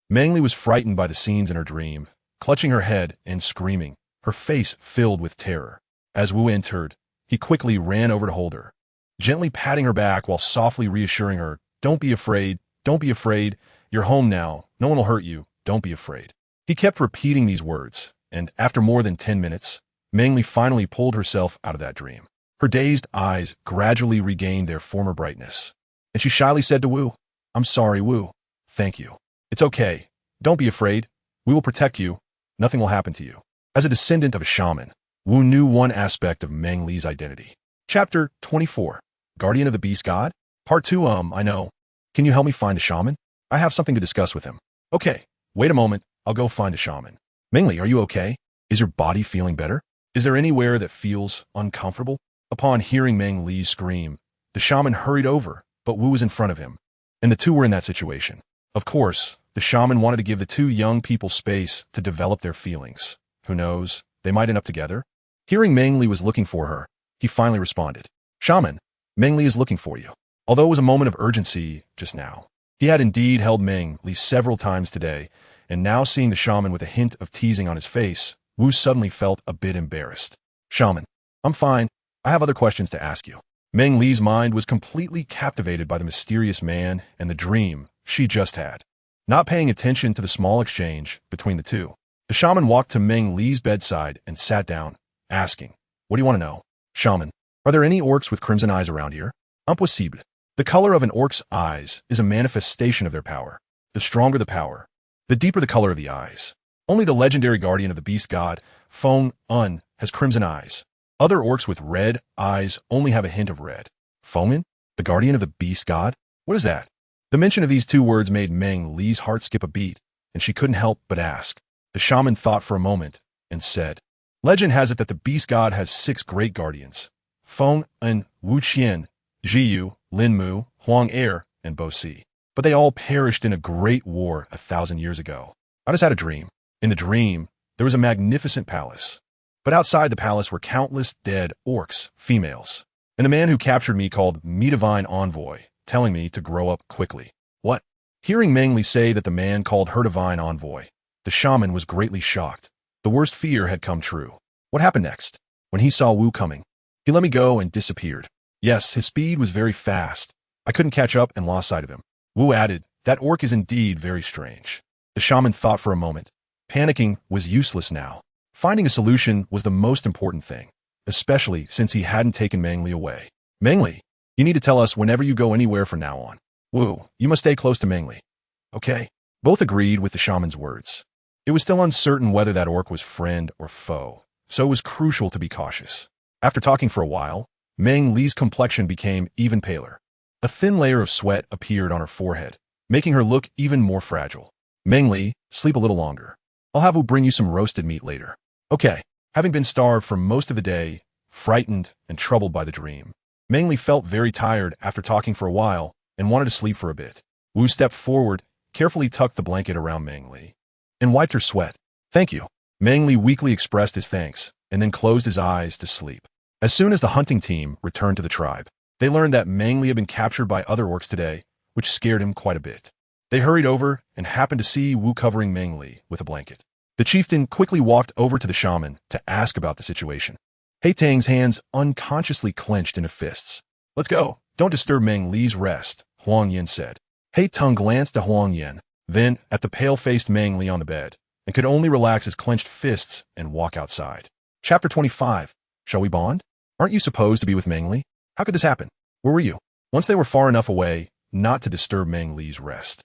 [SPEAKER 1] Meng Li was frightened by the scenes in her dream, clutching her head and screaming, her face filled with terror. As Wu entered, he quickly ran over to hold her, gently patting her back while softly reassuring her, don't be afraid, don't be afraid, you're home now, no one will hurt you, don't be afraid. He kept repeating these words, and after more than 10 minutes, Meng Li finally pulled herself out of that dream. Her dazed eyes gradually regained their former brightness, and she shyly said to Wu, I'm sorry, Wu. Thank you. It's okay. Don't be afraid. We will protect you. Nothing will happen to you. As a descendant of a shaman, Wu knew one aspect of Meng Li's identity. Chapter 24. Guardian of the Beast God? Part 2. I know. Can you help me find a shaman? I have something to discuss with him. Okay. Wait a moment. I'll go find a shaman. Meng Li, are you okay? Is your body feeling better? Is there anywhere that feels uncomfortable? Upon hearing Meng Li's scream, the shaman hurried over, but Wu was in front of him, and the two were in that situation. Of course, the shaman wanted to give the two young people space to develop their feelings. Who knows, they might end up together. Hearing Meng Li was looking for her, he finally responded. Shaman, Meng Li is looking for you. Although it was a moment of urgency just now, he had indeed held Meng Li several times today, and now seeing the shaman with a hint of teasing on his face, Wu suddenly felt a bit embarrassed. Shaman, I'm fine. I have other questions to ask you. Meng Li's mind was completely captivated by the mysterious man and the dream she just had. Not paying attention to the small exchange between the two, the shaman walked to Meng Li's bedside and sat down, asking, What do you want to know? Shaman, are there any orcs with crimson eyes around here? Impossible. The color of an orc's eyes is a manifestation of their power. The stronger the power, the deeper the color of the eyes. Only the legendary guardian of the beast god, Feng-un, has crimson eyes. Other orcs with red eyes only have a hint of red. Feng-un, the guardian of the beast god? What is that? The mention of these two words made Meng Li's heart skip a beat, and she couldn't help but ask. The shaman thought for a moment and said, Legend has it that the beast god has 6 great guardians. Feng-un, Wu-qian, Zhiyu, Lin-mu, Huang-er, and Bo-si. But they all perished in a great war 1,000 years ago. I just had a dream. In the dream, there was a magnificent palace. But outside the palace were countless dead orcs, females. And the man who captured me called me divine envoy, telling me to grow up quickly. What? Hearing Meng Li say that the man called her divine envoy, the shaman was greatly shocked. The worst fear had come true. What happened next? When he saw Wu coming, he let me go and disappeared. Yes, his speed was very fast. I couldn't catch up and lost sight of him. Wu added, That orc is indeed very strange. The shaman thought for a moment. Panicking was useless now. Finding a solution was the most important thing, especially since he hadn't taken Meng Li away. Meng Li, you need to tell us whenever you go anywhere from now on. Wu, you must stay close to Meng Li. Okay. Both agreed with the shaman's words. It was still uncertain whether that orc was friend or foe, so it was crucial to be cautious. After talking for a while, Meng Li's complexion became even paler. A thin layer of sweat appeared on her forehead, making her look even more fragile. Meng Li, sleep a little longer. I'll have Wu bring you some roasted meat later. Okay. Having been starved for most of the day, frightened and troubled by the dream, Meng Li felt very tired after talking for a while and wanted to sleep for a bit. Wu stepped forward carefully tucked the blanket around Meng Li and wiped her sweat. "Thank you." Meng Li weakly expressed his thanks and then closed his eyes to sleep. As soon as the hunting team returned to the tribe, they learned that Meng Li had been captured by other orcs today, which scared him quite a bit. They hurried over and happened to see Wu covering Meng Li with a blanket. The chieftain quickly walked over to the shaman to ask about the situation. Haitang's hands unconsciously clenched into fists. "Let's go. Don't disturb Meng Li's rest," Huang Yin said. Haitang glanced at Huang Yin, then at the pale-faced Meng Li on the bed, and could only relax his clenched fists and walk outside. Chapter 25. Shall we bond? Aren't you supposed to be with Meng Li? How could this happen? Where were you? Once they were far enough away not to disturb Meng Li's rest,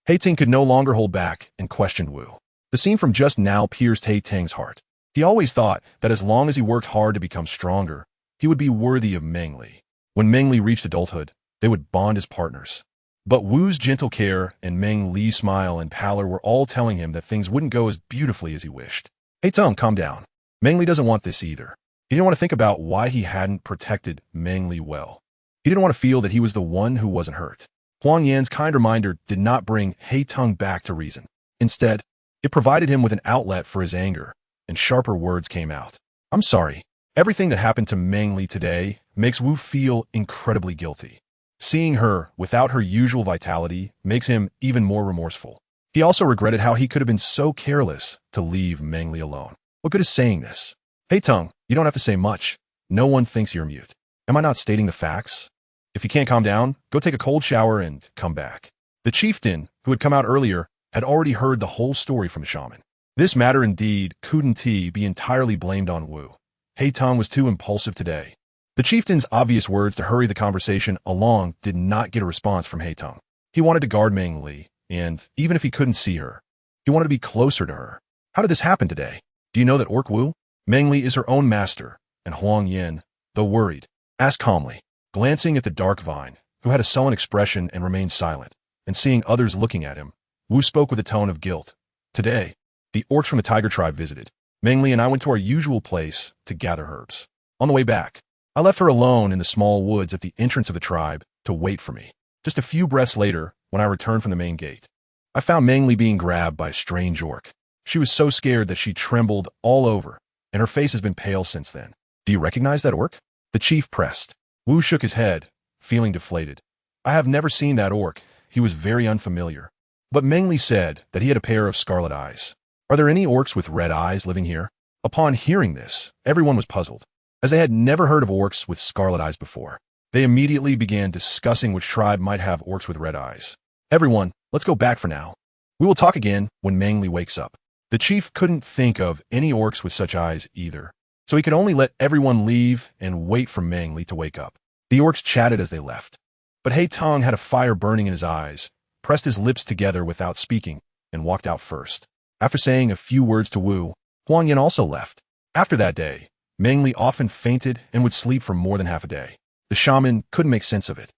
[SPEAKER 1] Haitang could no longer hold back and questioned Wu. The scene from just now pierced Haitang's heart. He always thought that as long as he worked hard to become stronger, he would be worthy of Meng Li. When Meng Li reached adulthood, they would bond as partners. But Wu's gentle care and Meng Li's smile and pallor were all telling him that things wouldn't go as beautifully as he wished. "Haitang, calm down. Meng Li doesn't want this either." He didn't want to think about why he hadn't protected Meng Li well. He didn't want to feel that he was the one who wasn't hurt. Huang Yan's kind reminder did not bring Haitang back to reason. Instead, it provided him with an outlet for his anger, and sharper words came out. "I'm sorry. Everything that happened to Meng Li today makes Wu feel incredibly guilty. Seeing her without her usual vitality makes him even more remorseful. He also regretted how he could have been so careless to leave Meng Li alone. What good is saying this? Haitang, you don't have to say much. No one thinks you're mute. Am I not stating the facts? If you can't calm down, go take a cold shower and come back." The chieftain, who had come out earlier, had already heard the whole story from the shaman. This matter indeed couldn't be entirely blamed on Wu. Haitang was too impulsive today. The chieftain's obvious words to hurry the conversation along did not get a response from Haitang. He wanted to guard Meng Li, and even if he couldn't see her, he wanted to be closer to her. How did this happen today? Do you know that Orc Wu? Meng Li is her own master, and Huang Yin, though worried, asked calmly, glancing at the dark vine, who had a sullen expression and remained silent, and seeing others looking at him, Wu spoke with a tone of guilt. "Today, the orcs from the tiger tribe visited. Meng Li and I went to our usual place to gather herbs. On the way back, I left her alone in the small woods at the entrance of the tribe to wait for me. Just a few breaths later, when I returned from the main gate, I found Meng Li being grabbed by a strange orc. She was so scared that she trembled all over, and her face has been pale since then. Do you recognize that orc?" The chief pressed. Wu shook his head, feeling deflated. "I have never seen that orc. He was very unfamiliar." But Meng Li said that he had a pair of scarlet eyes. "Are there any orcs with red eyes living here?" Upon hearing this, everyone was puzzled, as they had never heard of orcs with scarlet eyes before. They immediately began discussing which tribe might have orcs with red eyes. "Everyone, let's go back for now. We will talk again when Meng Li wakes up." The chief couldn't think of any orcs with such eyes either, so he could only let everyone leave and wait for Meng Li to wake up. The orcs chatted as they left, but Haitang had a fire burning in his eyes, pressed his lips together without speaking, and walked out first. After saying a few words to Wu, Huang Yin also left. After that day, Meng Li often fainted and would sleep for more than half a day. The shaman couldn't make sense of it,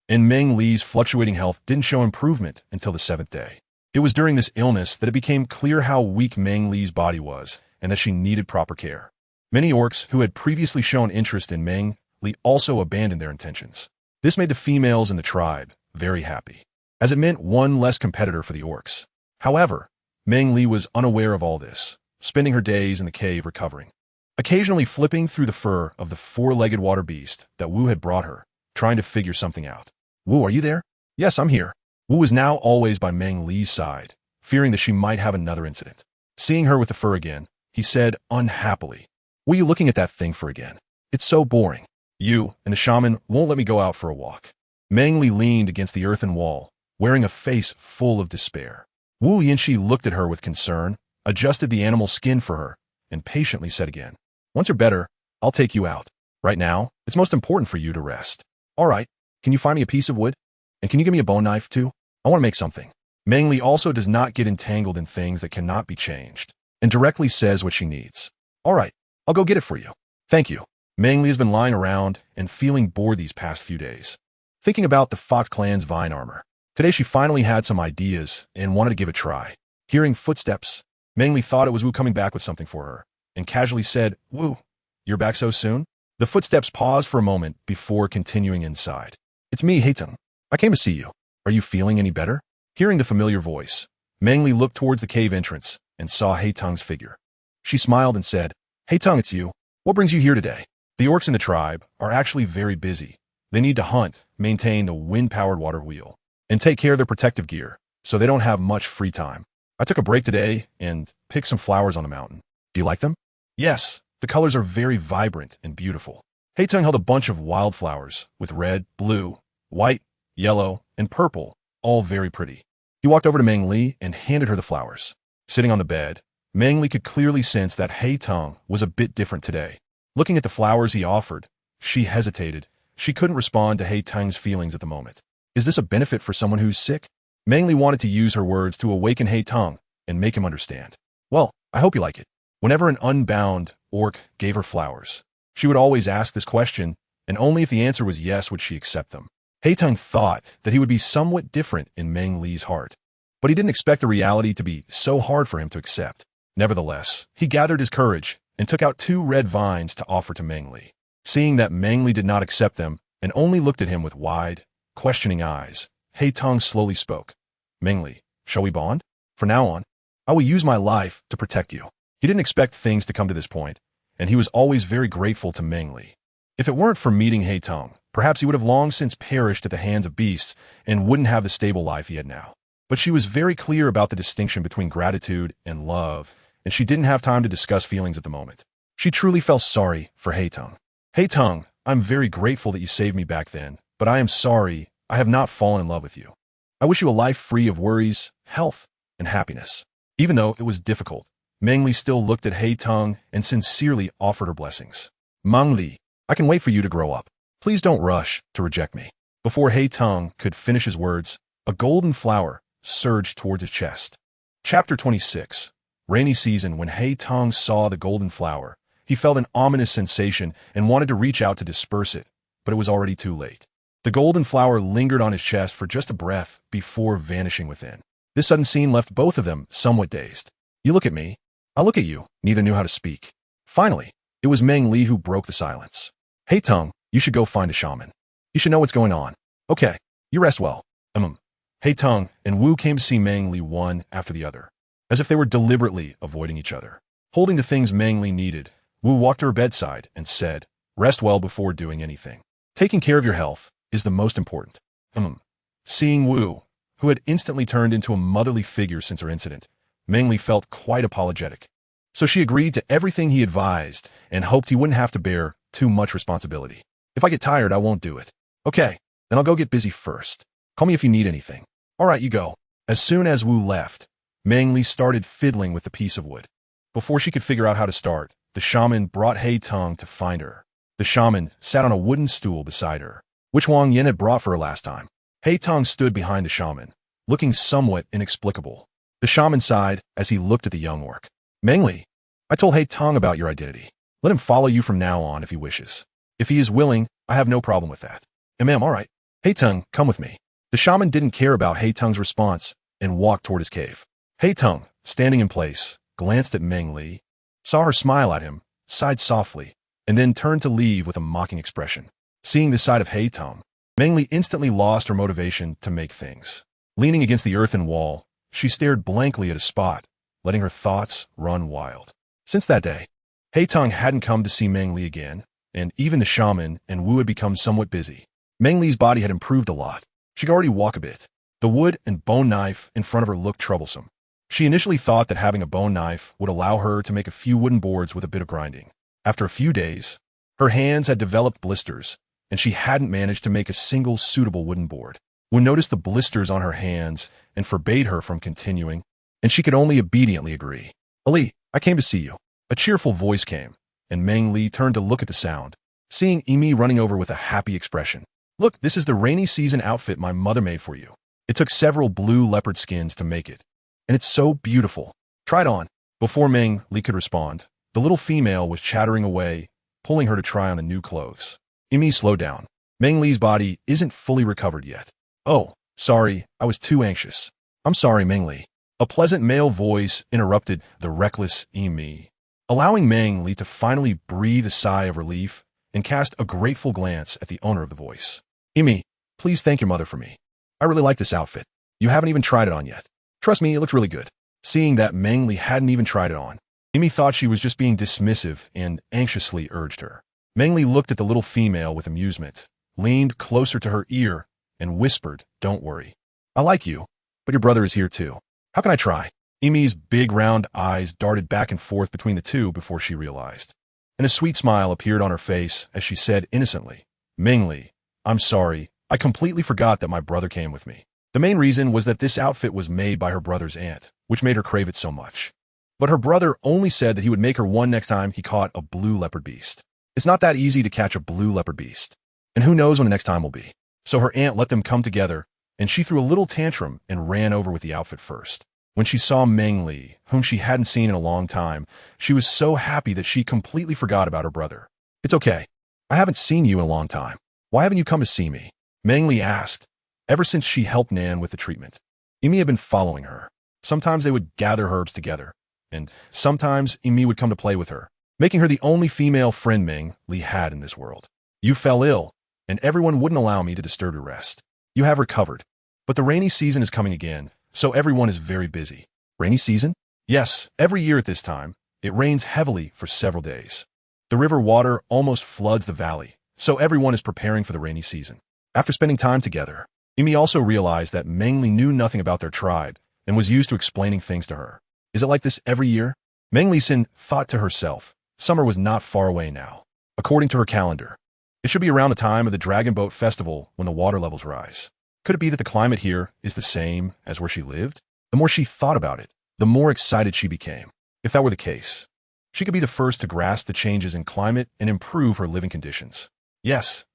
[SPEAKER 1] and Meng Li's fluctuating health didn't show improvement until the 7th day. It was during this illness that it became clear how weak Meng Li's body was and that she needed proper care. Many orcs who had previously shown interest in Meng Li also abandoned their intentions. This made the females in the tribe very happy, as it meant one less competitor for the orcs. However, Meng Li was unaware of all this, spending her days in the cave recovering, occasionally flipping through the fur of the four-legged water beast that Wu had brought her, trying to figure something out. "Wu, are you there?" "Yes, I'm here." Wu was now always by Meng Li's side, fearing that she might have another incident. Seeing her with the fur again, he said unhappily, "What are you looking at that thing for again? It's so boring. You and the shaman won't let me go out for a walk." Meng Li leaned against the earthen wall, wearing a face full of despair. Wu Yinshi looked at her with concern, adjusted the animal's skin for her, and patiently said again, "Once you're better, I'll take you out. Right now, it's most important for you to rest." "All right, can you find me a piece of wood? And can you give me a bone knife, too? I want to make something." Meng Li also does not get entangled in things that cannot be changed, and directly says what she needs. "All right, I'll go get it for you." "Thank you." Meng Li has been lying around and feeling bored these past few days, thinking about the Fox clan's vine armor. Today she finally had some ideas and wanted to give it a try. Hearing footsteps, Meng Li thought it was Wu coming back with something for her, and casually said, "Wu, you're back so soon?" The footsteps paused for a moment before continuing inside. "It's me, Haitang. I came to see you. Are you feeling any better?" Hearing the familiar voice, Meng Li looked towards the cave entrance and saw Heiteng's figure. She smiled and said, "Heiteng, it's you. What brings you here today?" The orcs in the tribe are actually very busy. They need to hunt, maintain the wind-powered water wheel, and take care of their protective gear, so they don't have much free time. I took a break today and picked some flowers on the mountain. Do you like them? Yes, the colors are very vibrant and beautiful. Heiteng held a bunch of wildflowers with red, blue, white, yellow, and purple, all very pretty. He walked over to Meng Li and handed her the flowers. Sitting on the bed, Meng Li could clearly sense that Heiteng was a bit different today. Looking at the flowers he offered, she hesitated. She couldn't respond to Heiteng's feelings at the moment. Is this a benefit for someone who's sick? Meng Li wanted to use her words to awaken Heiteng and make him understand. Well, I hope you like it. Whenever an unbound orc gave her flowers, she would always ask this question, and only if the answer was yes would she accept them. Heiteng thought that he would be somewhat different in Meng Li's heart, but he didn't expect the reality to be so hard for him to accept. Nevertheless, he gathered his courage and took out 2 red vines to offer to Meng Li. Seeing that Meng Li did not accept them and only looked at him with wide, questioning eyes, Heiteng slowly spoke. "Meng Li, shall we bond? From now on, I will use my life to protect you." He didn't expect things to come to this point, and he was always very grateful to Meng Li. If it weren't for meeting Heiteng, perhaps he would have long since perished at the hands of beasts and wouldn't have the stable life he had now. But she was very clear about the distinction between gratitude and love, and she didn't have time to discuss feelings at the moment. She truly felt sorry for Heiteng. "Heiteng, I'm very grateful that you saved me back then, but I am sorry I have not fallen in love with you. I wish you a life free of worries, health, and happiness." Even though it was difficult, Meng Li still looked at Heiteng and sincerely offered her blessings. "Meng Li, I can wait for you to grow up. Please don't rush to reject me." Before Heiteng could finish his words, a golden flower surged towards his chest. Chapter 26. Rainy season. When Heiteng saw the golden flower, he felt an ominous sensation and wanted to reach out to disperse it, but it was already too late. The golden flower lingered on his chest for just a breath before vanishing within. This sudden scene left both of them somewhat dazed. "You look at me, I look at you." Neither knew how to speak. Finally, it was Meng Li who broke the silence. "Heiteng, you should go find a shaman. You should know what's going on." "Okay, you rest well." Heiteng and Wu came to see Meng Li one after the other, as if they were deliberately avoiding each other. Holding the things Meng Li needed, Wu walked to her bedside and said, "Rest well before doing anything. Taking care of your health is the most important." Seeing Wu, who had instantly turned into a motherly figure since her incident, Meng Li felt quite apologetic. So she agreed to everything he advised and hoped he wouldn't have to bear too much responsibility. "If I get tired, I won't do it." "Okay, then I'll go get busy first. Call me if you need anything." "All right, you go." As soon as Wu left, Meng Li started fiddling with the piece of wood. Before she could figure out how to start, the shaman brought Heiteng to find her. The shaman sat on a wooden stool beside her, which Wang Yin had brought for her last time. Heiteng stood behind the shaman, looking somewhat inexplicable. The shaman sighed as he looked at the young orc. "Meng Li, I told Heiteng about your identity. Let him follow you from now on if he wishes. If he is willing, I have no problem with that." All right. "Heiteng, come with me." The shaman didn't care about Heiteng's response and walked toward his cave. Heiteng, standing in place, glanced at Meng Li, saw her smile at him, sighed softly, and then turned to leave with a mocking expression. Seeing this side of Heiteng, Meng Li instantly lost her motivation to make things. Leaning against the earthen wall, she stared blankly at a spot, letting her thoughts run wild. Since that day, Heiteng hadn't come to see Meng Li again, and even the shaman and Wu had become somewhat busy. Meng Li's body had improved a lot. She could already walk a bit. The wood and bone knife in front of her looked troublesome. She initially thought that having a bone knife would allow her to make a few wooden boards with a bit of grinding. After a few days, her hands had developed blisters, and she hadn't managed to make a single suitable wooden board. Wu noticed the blisters on her hands and forbade her from continuing, and she could only obediently agree. "Ali, I came to see you." A cheerful voice came, and Meng Li turned to look at the sound, seeing Emi running over with a happy expression. "Look, this is the rainy season outfit my mother made for you. It took several blue leopard skins to make it, and it's so beautiful. Try it on." Before Meng Li could respond, the little female was chattering away, pulling her to try on the new clothes. Emi slowed down. Meng Li's body isn't fully recovered yet. "Oh, sorry, I was too anxious." "I'm sorry, Meng Li." A pleasant male voice interrupted the reckless Emi, allowing Meng Li to finally breathe a sigh of relief and cast a grateful glance at the owner of the voice. "Emi, please thank your mother for me. I really like this outfit." You haven't even tried it on yet. Trust me, it looks really good. Seeing that Meng Li hadn't even tried it on, Yimi thought she was just being dismissive and anxiously urged her. Meng Li looked at the little female with amusement, leaned closer to her ear, and whispered, "Don't worry. I like you, but your brother is here too. How can I try?" Yimi's big round eyes darted back and forth between the two before she realized. And a sweet smile appeared on her face as she said innocently, "Meng Li, I'm sorry. I completely forgot that my brother came with me." The main reason was that this outfit was made by her brother's aunt, which made her crave it so much. But her brother only said that he would make her one next time he caught a blue leopard beast. It's not that easy to catch a blue leopard beast, and who knows when the next time will be. So her aunt let them come together, and she threw a little tantrum and ran over with the outfit first. When she saw Meng Li, whom she hadn't seen in a long time, she was so happy that she completely forgot about her brother. "It's okay. I haven't seen you in a long time. Why haven't you come to see me?" Meng Li asked. Ever since she helped Nan with the treatment, Yimi had been following her. Sometimes they would gather herbs together, and sometimes Yimi would come to play with her, making her the only female friend Meng Li had in this world. "You fell ill, and everyone wouldn't allow me to disturb your rest. You have recovered, but the rainy season is coming again, so everyone is very busy." "Rainy season?" "Yes, every year at this time, it rains heavily for several days. The river water almost floods the valley, so everyone is preparing for the rainy season." After spending time together, Yimi also realized that Meng Li knew nothing about their tribe and was used to explaining things to her. "Is it like this every year?" Meng Li thought to herself. Summer was not far away now. According to her calendar, it should be around the time of the Dragon Boat Festival when the water levels rise. Could it be that the climate here is the same as where she lived? The more she thought about it, the more excited she became. If that were the case, she could be the first to grasp the changes in climate and improve her living conditions. Yes,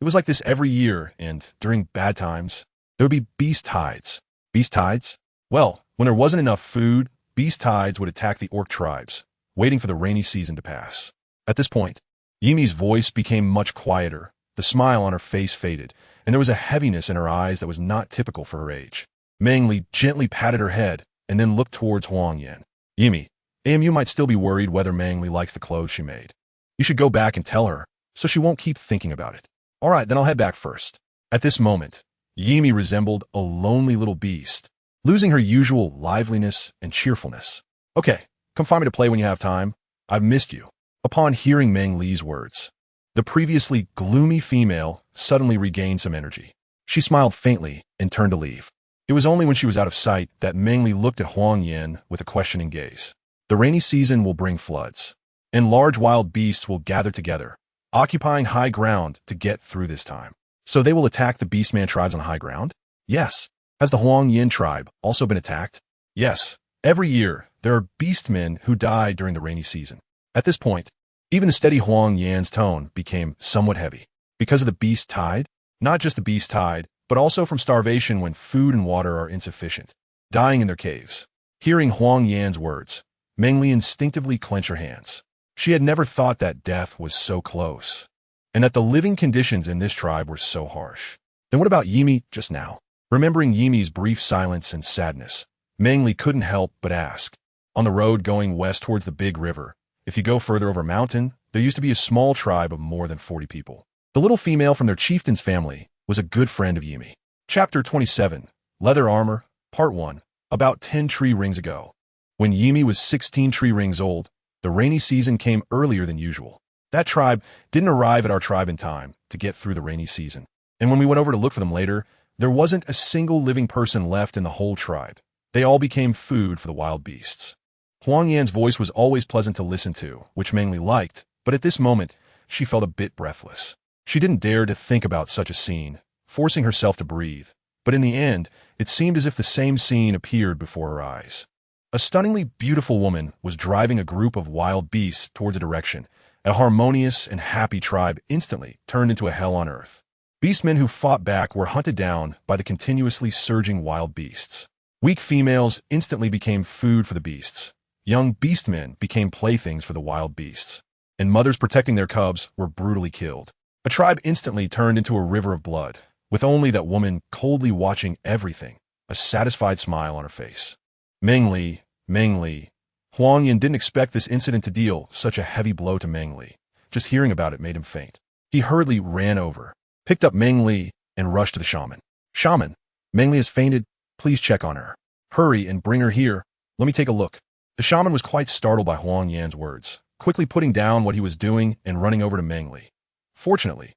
[SPEAKER 1] it was like this every year, and during bad times, there would be beast tides. Beast tides? Well, when there wasn't enough food, beast tides would attack the orc tribes, waiting for the rainy season to pass. At this point, Yimi's voice became much quieter, the smile on her face faded, and there was a heaviness in her eyes that was not typical for her age. Meng Li gently patted her head and then looked towards Huang Yan. "Yimi, AMU might still be worried whether Meng Li likes the clothes she made. You should go back and tell her, so she won't keep thinking about it." "All right, then I'll head back first." At this moment, Yimi resembled a lonely little beast, losing her usual liveliness and cheerfulness. "Okay, come find me to play when you have time. I've missed you." Upon hearing Meng Li's words, the previously gloomy female suddenly regained some energy. She smiled faintly and turned to leave. It was only when she was out of sight that Meng Li looked at Huang Yan with a questioning gaze. "The rainy season will bring floods, and large wild beasts will gather together, occupying high ground to get through this time. So they will attack the beastman tribes on high ground?" "Yes." "Has the Huang Yan tribe also been attacked?" "Yes. Every year, there are beastmen who die during the rainy season." At this point, even the steady Huang Yan's tone became somewhat heavy. "Because of the beast tide?" "Not just the beast tide, but also from starvation when food and water are insufficient, dying in their caves." Hearing Huang Yan's words, Meng Li instinctively clenched her hands. She had never thought that death was so close, and that the living conditions in this tribe were so harsh. Then what about Yimi just now? Remembering Yimi's brief silence and sadness, Meng Li couldn't help but ask. "On the road going west towards the big river, if you go further over a mountain, there used to be a small tribe of more than 40 people. The little female from their chieftain's family was a good friend of Yimi." Chapter 27, Leather Armor, Part 1. About 10 tree rings ago, when Yimi was 16 tree rings old, the rainy season came earlier than usual. That tribe didn't arrive at our tribe in time to get through the rainy season. And when we went over to look for them later, there wasn't a single living person left in the whole tribe. They all became food for the wild beasts. Huang Yan's voice was always pleasant to listen to, which Meng Li liked, but at this moment, she felt a bit breathless. She didn't dare to think about such a scene, forcing herself to breathe. But in the end, it seemed as if the same scene appeared before her eyes. A stunningly beautiful woman was driving a group of wild beasts towards a direction. A harmonious and happy tribe instantly turned into a hell on earth. Beastmen who fought back were hunted down by the continuously surging wild beasts. Weak females instantly became food for the beasts. Young beastmen became playthings for the wild beasts. And mothers protecting their cubs were brutally killed. A tribe instantly turned into a river of blood, with only that woman coldly watching everything, a satisfied smile on her face. Meng Li. Huang Yan didn't expect this incident to deal such a heavy blow to Meng Li. Just hearing about it made him faint. He hurriedly ran over, picked up Meng Li, and rushed to the shaman. "Shaman, Meng Li has fainted. please check on her. Hurry and bring her here. Let me take a look. The shaman was quite startled by Huang Yan's words, quickly putting down what he was doing and running over to Meng Li. Fortunately,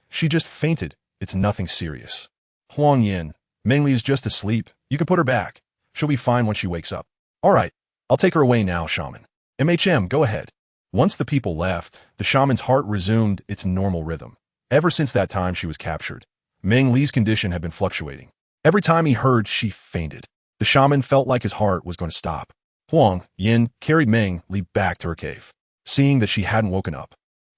[SPEAKER 1] she just fainted. It's nothing serious. Huang Yan, Meng Li is just asleep. You can put her back. She'll be fine when she wakes up. All right, I'll take her away now, shaman. Go ahead. Once the people left, the shaman's heart resumed its normal rhythm. Ever since that time she was captured, Meng Li's condition had been fluctuating. Every time he heard, she fainted. The shaman felt like his heart was going to stop. Huang Yan carried Meng Li back to her cave. Seeing that she hadn't woken up,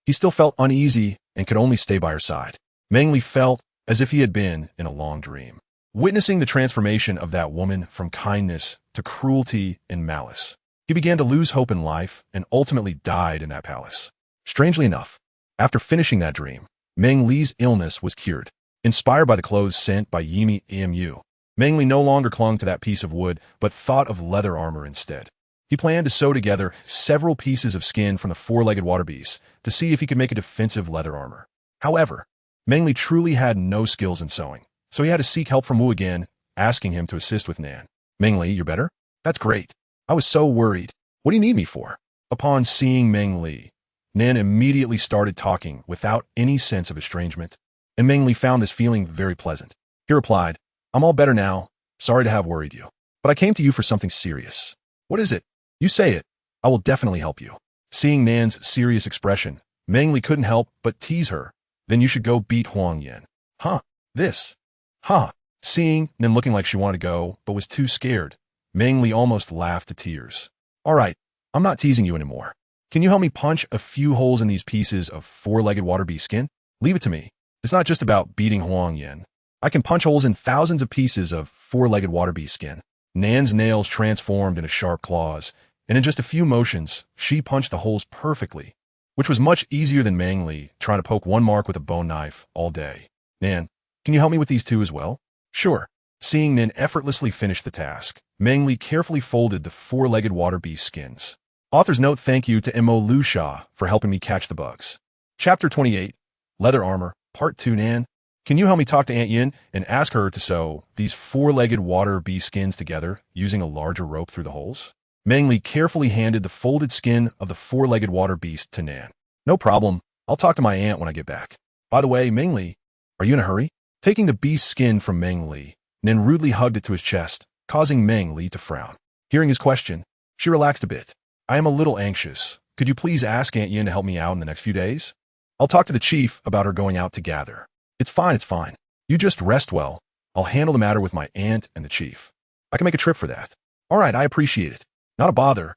[SPEAKER 1] he still felt uneasy and could only stay by her side. Meng Li felt as if he had been in a long dream, witnessing the transformation of that woman from kindness to cruelty and malice. He began to lose hope in life and ultimately died in that palace. Strangely enough, after finishing that dream, Meng Li's illness was cured. Inspired by the clothes sent by Yimi Emu, Meng Li no longer clung to that piece of wood, but thought of leather armor instead. He planned to sew together several pieces of skin from the four-legged water beasts to see if he could make a defensive leather armor. However, Meng Li truly had no skills in sewing, so he had to seek help from Wu again, asking him to assist with Nan. Meng Li, you're better? That's great. I was so worried. What do you need me for? Upon seeing Meng Li, Nan immediately started talking without any sense of estrangement, and Meng Li found this feeling very pleasant. He replied, I'm all better now. Sorry to have worried you, but I came to you for something serious. What is it? You say it. I will definitely help you. Seeing Nan's serious expression, Meng Li couldn't help but tease her. Then you should go beat Huang Yan. Huh? This? Huh? Seeing Nan looking like she wanted to go, but was too scared, Meng Li almost laughed to tears. All right, I'm not teasing you anymore. Can you help me punch a few holes in these pieces of four-legged water beast skin? Leave it to me. It's not just about beating Huang Yan. I can punch holes in thousands of pieces of four-legged water beast skin. Nan's nails transformed into sharp claws, and in just a few motions, she punched the holes perfectly, which was much easier than Meng Li trying to poke one mark with a bone knife all day. Nan, can you help me with these two as well? Sure. Seeing Nan effortlessly finish the task, Meng Li carefully folded the four-legged water beast skins. Author's note: thank you to Mo Lu Sha for helping me catch the bugs. Chapter 28, Leather Armor, Part 2. Nan, can you help me talk to Aunt Yin and ask her to sew these four-legged water beast skins together using a larger rope through the holes? Meng Li carefully handed the folded skin of the four-legged water beast to Nan. No problem. I'll talk to my aunt when I get back. By the way, Meng Li, are you in a hurry? Taking the beast skin from Meng Li, Nan rudely hugged it to his chest, causing Meng Li to frown. Hearing his question, she relaxed a bit. I am a little anxious. Could you please ask Aunt Yin to help me out in the next few days? I'll talk to the chief about her going out to gather. It's fine. You just rest well. I'll handle the matter with my aunt and the chief. I can make a trip for that. All right, I appreciate it. Not a bother.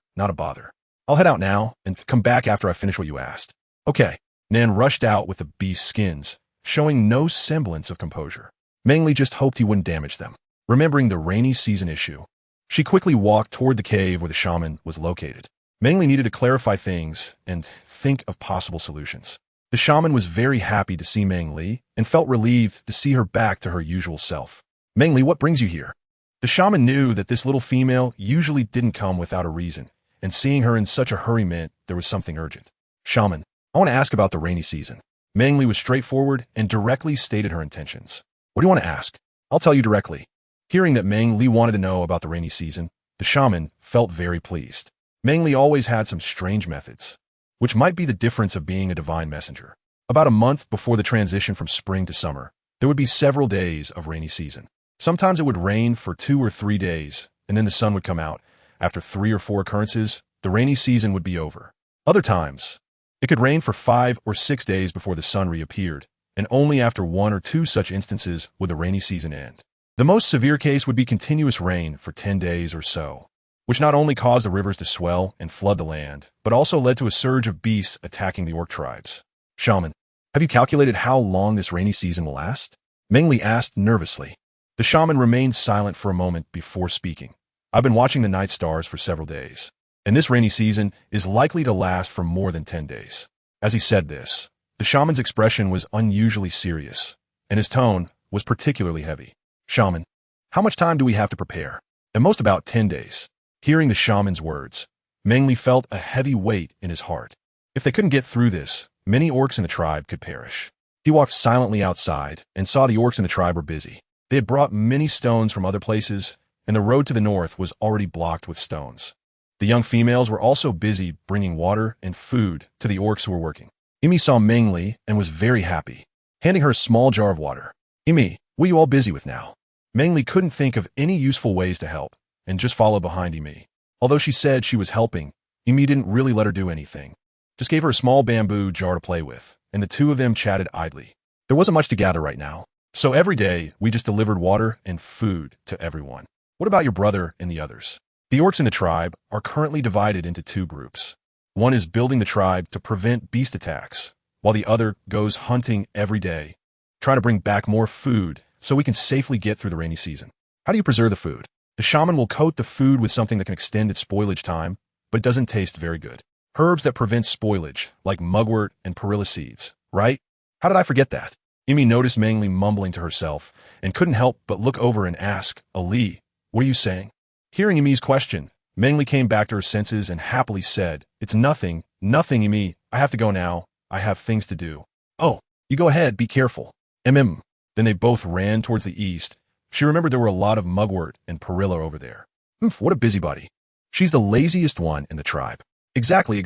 [SPEAKER 1] I'll head out now and come back after I finish what you asked. Okay. Nan rushed out with the beast skins, showing no semblance of composure. Meng Li just hoped he wouldn't damage them. Remembering the rainy season issue, she quickly walked toward the cave where the shaman was located. Meng Li needed to clarify things and think of possible solutions. The shaman was very happy to see Meng Li and felt relieved to see her back to her usual self. Meng Li, what brings you here? The shaman knew that this little female usually didn't come without a reason, and seeing her in such a hurry meant there was something urgent. Shaman, I want to ask about the rainy season. Meng Li was straightforward and directly stated her intentions. What do you want to ask? I'll tell you directly. Hearing that Meng Li wanted to know about the rainy season, the shaman felt very pleased. Meng Li always had some strange methods, which might be the difference of being a divine messenger. About a month before the transition from spring to summer, there would be several days of rainy season. Sometimes it would rain for 2 or 3 days, and then the sun would come out. After 3 or 4 occurrences, the rainy season would be over. Other times, it could rain for 5 or 6 days before the sun reappeared, and only after 1 or 2 such instances would the rainy season end. The most severe case would be continuous rain for 10 days or so, which not only caused the rivers to swell and flood the land, but also led to a surge of beasts attacking the orc tribes. Shaman, have you calculated how long this rainy season will last? Meng Li asked nervously. The shaman remained silent for a moment before speaking. I've been watching the night stars for several days, and this rainy season is likely to last for more than 10 days. As he said this, the shaman's expression was unusually serious, and his tone was particularly heavy. Shaman, how much time do we have to prepare? At most about 10 days. Hearing the shaman's words, Meng Li felt a heavy weight in his heart. If they couldn't get through this, many orcs in the tribe could perish. He walked silently outside and saw the orcs in the tribe were busy. They had brought many stones from other places, and the road to the north was already blocked with stones. The young females were also busy bringing water and food to the orcs who were working. Imi saw Meng Li and was very happy, handing her a small jar of water. Imi, what are you all busy with now? Meng Li couldn't think of any useful ways to help, and just followed behind Imi. Although she said she was helping, Imi didn't really let her do anything. Just gave her a small bamboo jar to play with, and the two of them chatted idly. There wasn't much to gather right now, so every day we just delivered water and food to everyone. What about your brother and the others? The orcs in the tribe are currently divided into two groups. One is building the tribe to prevent beast attacks, while the other goes hunting every day, trying to bring back more food so we can safely get through the rainy season. How do you preserve the food? The shaman will coat the food with something that can extend its spoilage time, but it doesn't taste very good. Herbs that prevent spoilage, like mugwort and perilla seeds, right? How did I forget that? Imi noticed Meng Li mumbling to herself and couldn't help but look over and ask, Ali, what are you saying? Hearing Imi's question, Meng Li came back to her senses and happily said, It's nothing, nothing, Imi. I have to go now. I have things to do. Oh, you go ahead, be careful. Then they both ran towards the east. She remembered there were a lot of mugwort and perilla over there. What a busybody. She's the laziest one in the tribe. Exactly.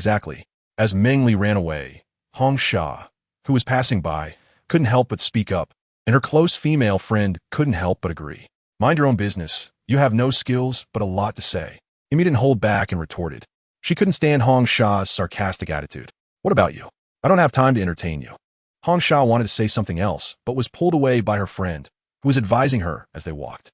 [SPEAKER 1] As Meng Li ran away, Hong Sha, who was passing by, couldn't help but speak up, and her close female friend couldn't help but agree. Mind your own business. You have no skills, but a lot to say. Imi didn't hold back and retorted. She couldn't stand Hong Sha's sarcastic attitude. What about you? I don't have time to entertain you. Hong Sha wanted to say something else, but was pulled away by her friend, who was advising her as they walked.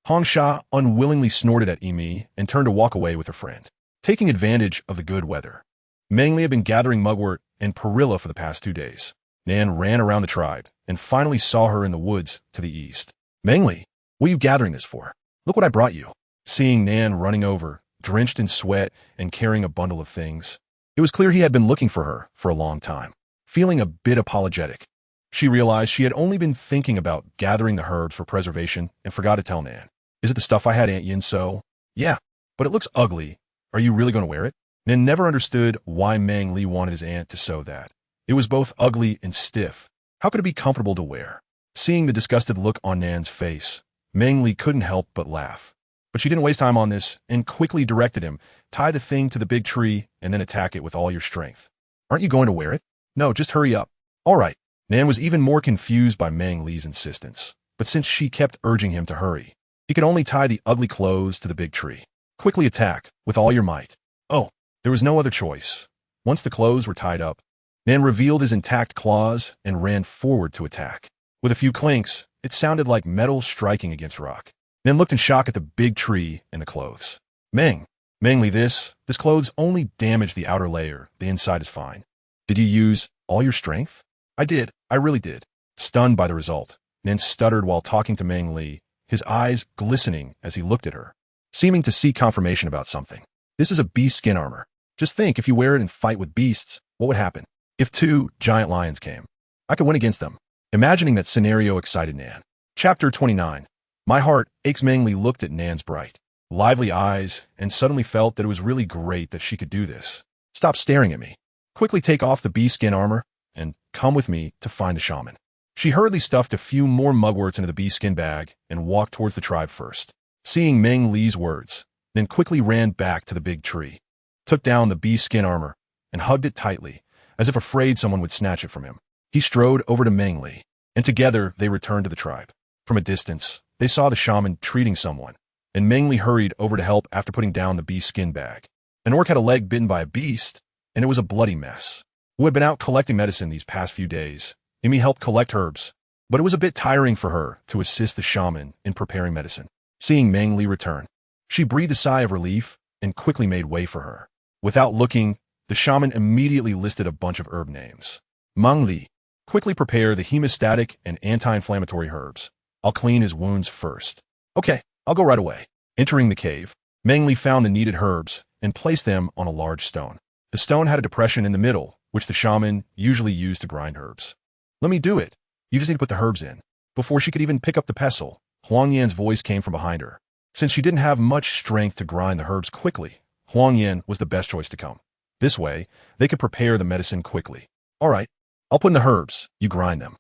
[SPEAKER 1] Hong Sha unwillingly snorted at Imi and turned to walk away with her friend, taking advantage of the good weather. Meng Li had been gathering mugwort and perilla for the past 2 days. Nan ran around the tribe and finally saw her in the woods to the east. Meng Li, what are you gathering this for? Look what I brought you. Seeing Nan running over, drenched in sweat and carrying a bundle of things, it was clear he had been looking for her for a long time. Feeling a bit apologetic, she realized she had only been thinking about gathering the herbs for preservation and forgot to tell Nan. Is it the stuff I had Aunt Yin sew? Yeah, but it looks ugly. Are you really going to wear it? Nan never understood why Meng Li wanted his aunt to sew that. It was both ugly and stiff. How could it be comfortable to wear? Seeing the disgusted look on Nan's face, Meng Li couldn't help but laugh. But she didn't waste time on this and quickly directed him, tie the thing to the big tree and then attack it with all your strength. Aren't you going to wear it? No, just hurry up. All right. Nan was even more confused by Meng Li's insistence, but since she kept urging him to hurry, he could only tie the ugly clothes to the big tree. Quickly attack, with all your might. Oh, there was no other choice. Once the clothes were tied up, Nan revealed his intact claws and ran forward to attack. With a few clinks, it sounded like metal striking against rock. Nan looked in shock at the big tree and the clothes. Meng Li, this clothes only damaged the outer layer. The inside is fine. Did you use all your strength? I did. I really did. Stunned by the result, Nan stuttered while talking to Meng Li, his eyes glistening as he looked at her, seeming to seek confirmation about something. This is a beast skin armor. Just think, if you wear it and fight with beasts, what would happen? If 2 giant lions came, I could win against them. Imagining that scenario excited Nan. Chapter 29. My heart aches. Meng Li looked at Nan's bright, lively eyes and suddenly felt that it was really great that she could do this. Stop staring at me. Quickly take off the beast skin armor and come with me to find the shaman. She hurriedly stuffed a few more mugworts into the beast skin bag and walked towards the tribe first. Seeing Meng Li's words, then quickly ran back to the big tree, took down the beast skin armor and hugged it tightly, as if afraid someone would snatch it from him. He strode over to Meng Li, and together they returned to the tribe. From a distance, they saw the shaman treating someone, and Meng Li hurried over to help after putting down the beast skin bag. An orc had a leg bitten by a beast, and it was a bloody mess. Who had been out collecting medicine these past few days, Imi helped collect herbs, but it was a bit tiring for her to assist the shaman in preparing medicine. Seeing Meng Li return, she breathed a sigh of relief and quickly made way for her. Without looking, the shaman immediately listed a bunch of herb names. Meng Li, quickly prepare the hemostatic and anti-inflammatory herbs. I'll clean his wounds first. Okay, I'll go right away. Entering the cave, Meng Li found the needed herbs and placed them on a large stone. The stone had a depression in the middle, which the shaman usually used to grind herbs. Let me do it. You just need to put the herbs in. Before she could even pick up the pestle, Huang Yan's voice came from behind her. Since she didn't have much strength to grind the herbs quickly, Huang Yan was the best choice to come. This way, they could prepare the medicine quickly. All right, I'll put in the herbs. You grind them.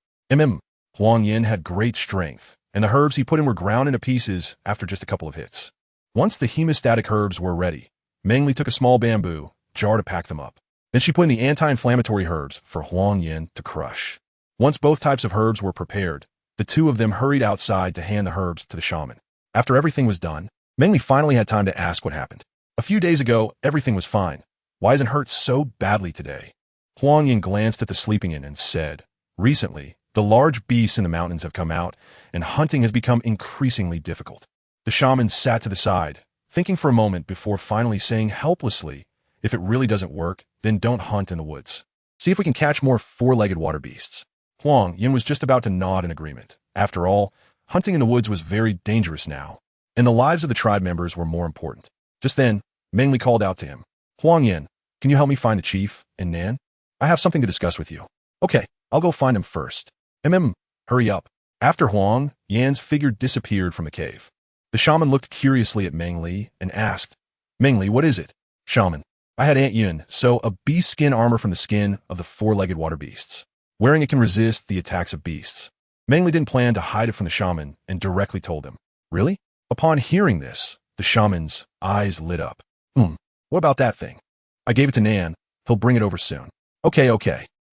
[SPEAKER 1] Huang Yan had great strength, and the herbs he put in were ground into pieces after just a couple of hits. Once the hemostatic herbs were ready, Meng Li took a small bamboo jar to pack them up. Then she put in the anti-inflammatory herbs for Huang Yin to crush. Once both types of herbs were prepared, the two of them hurried outside to hand the herbs to the shaman. After everything was done, Meng Li finally had time to ask what happened. A few days ago, everything was fine. Why is it hurt so badly today? Huang Yin glanced at the sleeping inn and said, recently, the large beasts in the mountains have come out, and hunting has become increasingly difficult. The shaman sat to the side, thinking for a moment before finally saying helplessly, if it really doesn't work, then don't hunt in the woods. See if we can catch more four-legged water beasts. Huang Yin was just about to nod in agreement. After all, hunting in the woods was very dangerous now, and the lives of the tribe members were more important. Just then, Meng Li called out to him, Huang Yin, can you help me find the chief and Nan? I have something to discuss with you. Okay, I'll go find him first. Hurry up. After Huang Yan's figure disappeared from the cave, the shaman looked curiously at Meng Li and asked, Meng Li, what is it? Shaman, I had Aunt Yun sew a beast skin armor from the skin of the four-legged water beasts. Wearing it can resist the attacks of beasts. Meng Li didn't plan to hide it from the shaman and directly told him. Really? Upon hearing this, the shaman's eyes lit up. What about that thing? I gave it to Nan. He'll bring it over soon. Okay.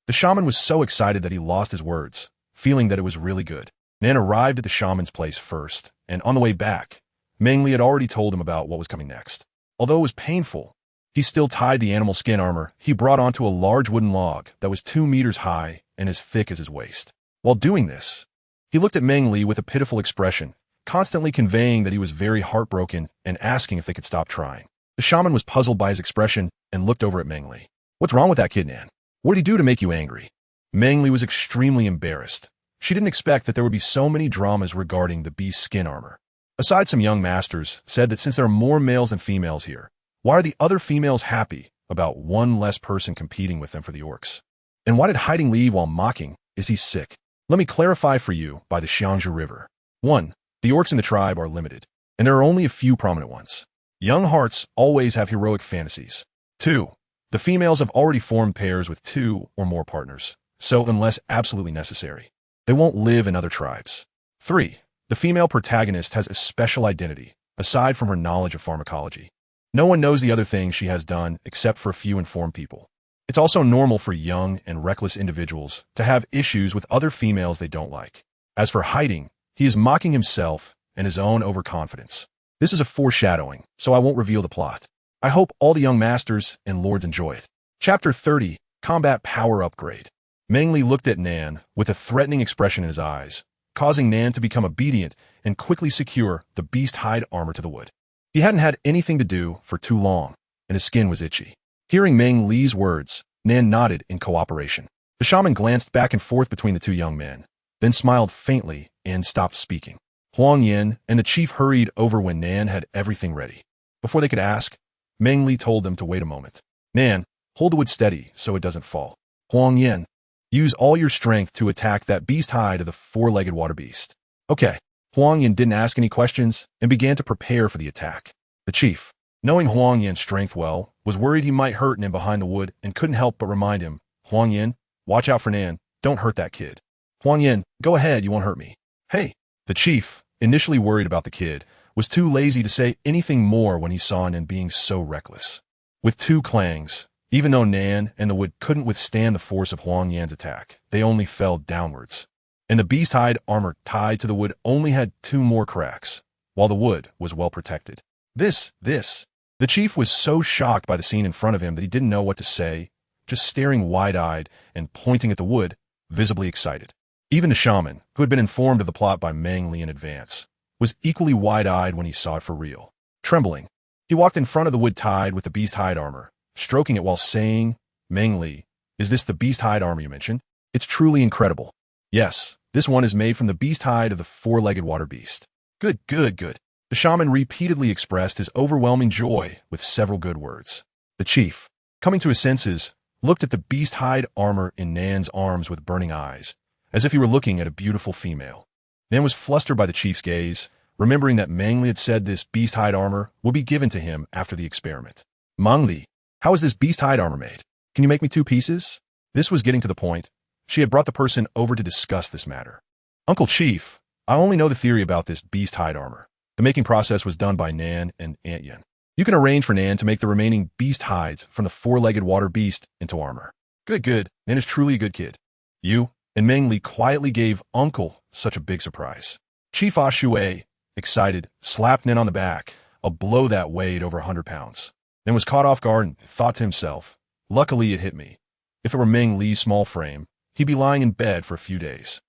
[SPEAKER 1] The shaman was so excited that he lost his words, feeling that it was really good. Nan arrived at the shaman's place first, and on the way back, Meng Li had already told him about what was coming next. Although it was painful, he still tied the animal skin armor he brought onto a large wooden log that was 2 meters high and as thick as his waist. While doing this, he looked at Meng Li with a pitiful expression, constantly conveying that he was very heartbroken and asking if they could stop trying. The shaman was puzzled by his expression and looked over at Meng Li. What's wrong with that kid, Nan? What did he do to make you angry? Meng Li was extremely embarrassed. She didn't expect that there would be so many dramas regarding the beast skin armor. Aside, some young masters said that since there are more males than females here, why are the other females happy about one less person competing with them for the orcs? And why did hiding leave while mocking? Is he sick? Let me clarify for you by the Xiangzhu River. 1. The orcs in the tribe are limited, and there are only a few prominent ones. Young hearts always have heroic fantasies. 2. The females have already formed pairs with 2 or more partners, so unless absolutely necessary, they won't live in other tribes. 3. The female protagonist has a special identity, aside from her knowledge of pharmacology. No one knows the other things she has done except for a few informed people. It's also normal for young and reckless individuals to have issues with other females they don't like. As for hiding, he is mocking himself and his own overconfidence. This is a foreshadowing, so I won't reveal the plot. I hope all the young masters and lords enjoy it. Chapter 30, Combat Power Upgrade. Meng Li looked at Nan with a threatening expression in his eyes, causing Nan to become obedient and quickly secure the beast hide armor to the wood. He hadn't had anything to do for too long, and his skin was itchy. Hearing Meng Li's words, Nan nodded in cooperation. The shaman glanced back and forth between the two young men, then smiled faintly and stopped speaking. Huang Yin and the chief hurried over when Nan had everything ready. Before they could ask, Meng Li told them to wait a moment. Nan, hold the wood steady so it doesn't fall. Huang Yin, use all your strength to attack that beast hide of the four-legged water beast. Okay. Huang Yin didn't ask any questions and began to prepare for the attack. The chief, knowing Huang Yin's strength well, was worried he might hurt Nan behind the wood and couldn't help but remind him, Huang Yin, watch out for Nan, don't hurt that kid. Huang Yin, go ahead, you won't hurt me. Hey. The chief, initially worried about the kid, was too lazy to say anything more when he saw Nan being so reckless. With 2 clangs, even though Nan and the wood couldn't withstand the force of Huang Yan's attack, they only fell downwards. And the beast hide armor tied to the wood only had 2 more cracks, while the wood was well protected. This. The chief was so shocked by the scene in front of him that he didn't know what to say, just staring wide-eyed and pointing at the wood, visibly excited. Even the shaman, who had been informed of the plot by Meng Li in advance, was equally wide-eyed when he saw it for real. Trembling, he walked in front of the wood tied with the beast hide armor, stroking it while saying, Meng Li, is this the beast hide armor you mentioned? It's truly incredible. Yes, this one is made from the beast hide of the four-legged water beast. Good. The shaman repeatedly expressed his overwhelming joy with several good words. The chief, coming to his senses, looked at the beast hide armor in Nan's arms with burning eyes, as if he were looking at a beautiful female. Nan was flustered by the chief's gaze, remembering that Meng Li had said this beast hide armor would be given to him after the experiment. Meng Li, how is this beast hide armor made? Can you make me 2 pieces? This was getting to the point. She had brought the person over to discuss this matter. Uncle Chief, I only know the theory about this beast hide armor. The making process was done by Nan and Aunt Yen. You can arrange for Nan to make the remaining beast hides from the four-legged water beast into armor. Good, good. Nan is truly a good kid. You and Meng Li quietly gave Uncle such a big surprise. Chief Ah Shui, excited, slapped Nan on the back, a blow that weighed over 100 pounds. Nan was caught off guard and thought to himself, luckily it hit me. If it were Meng Li's small frame, he'd be lying in bed for a few days.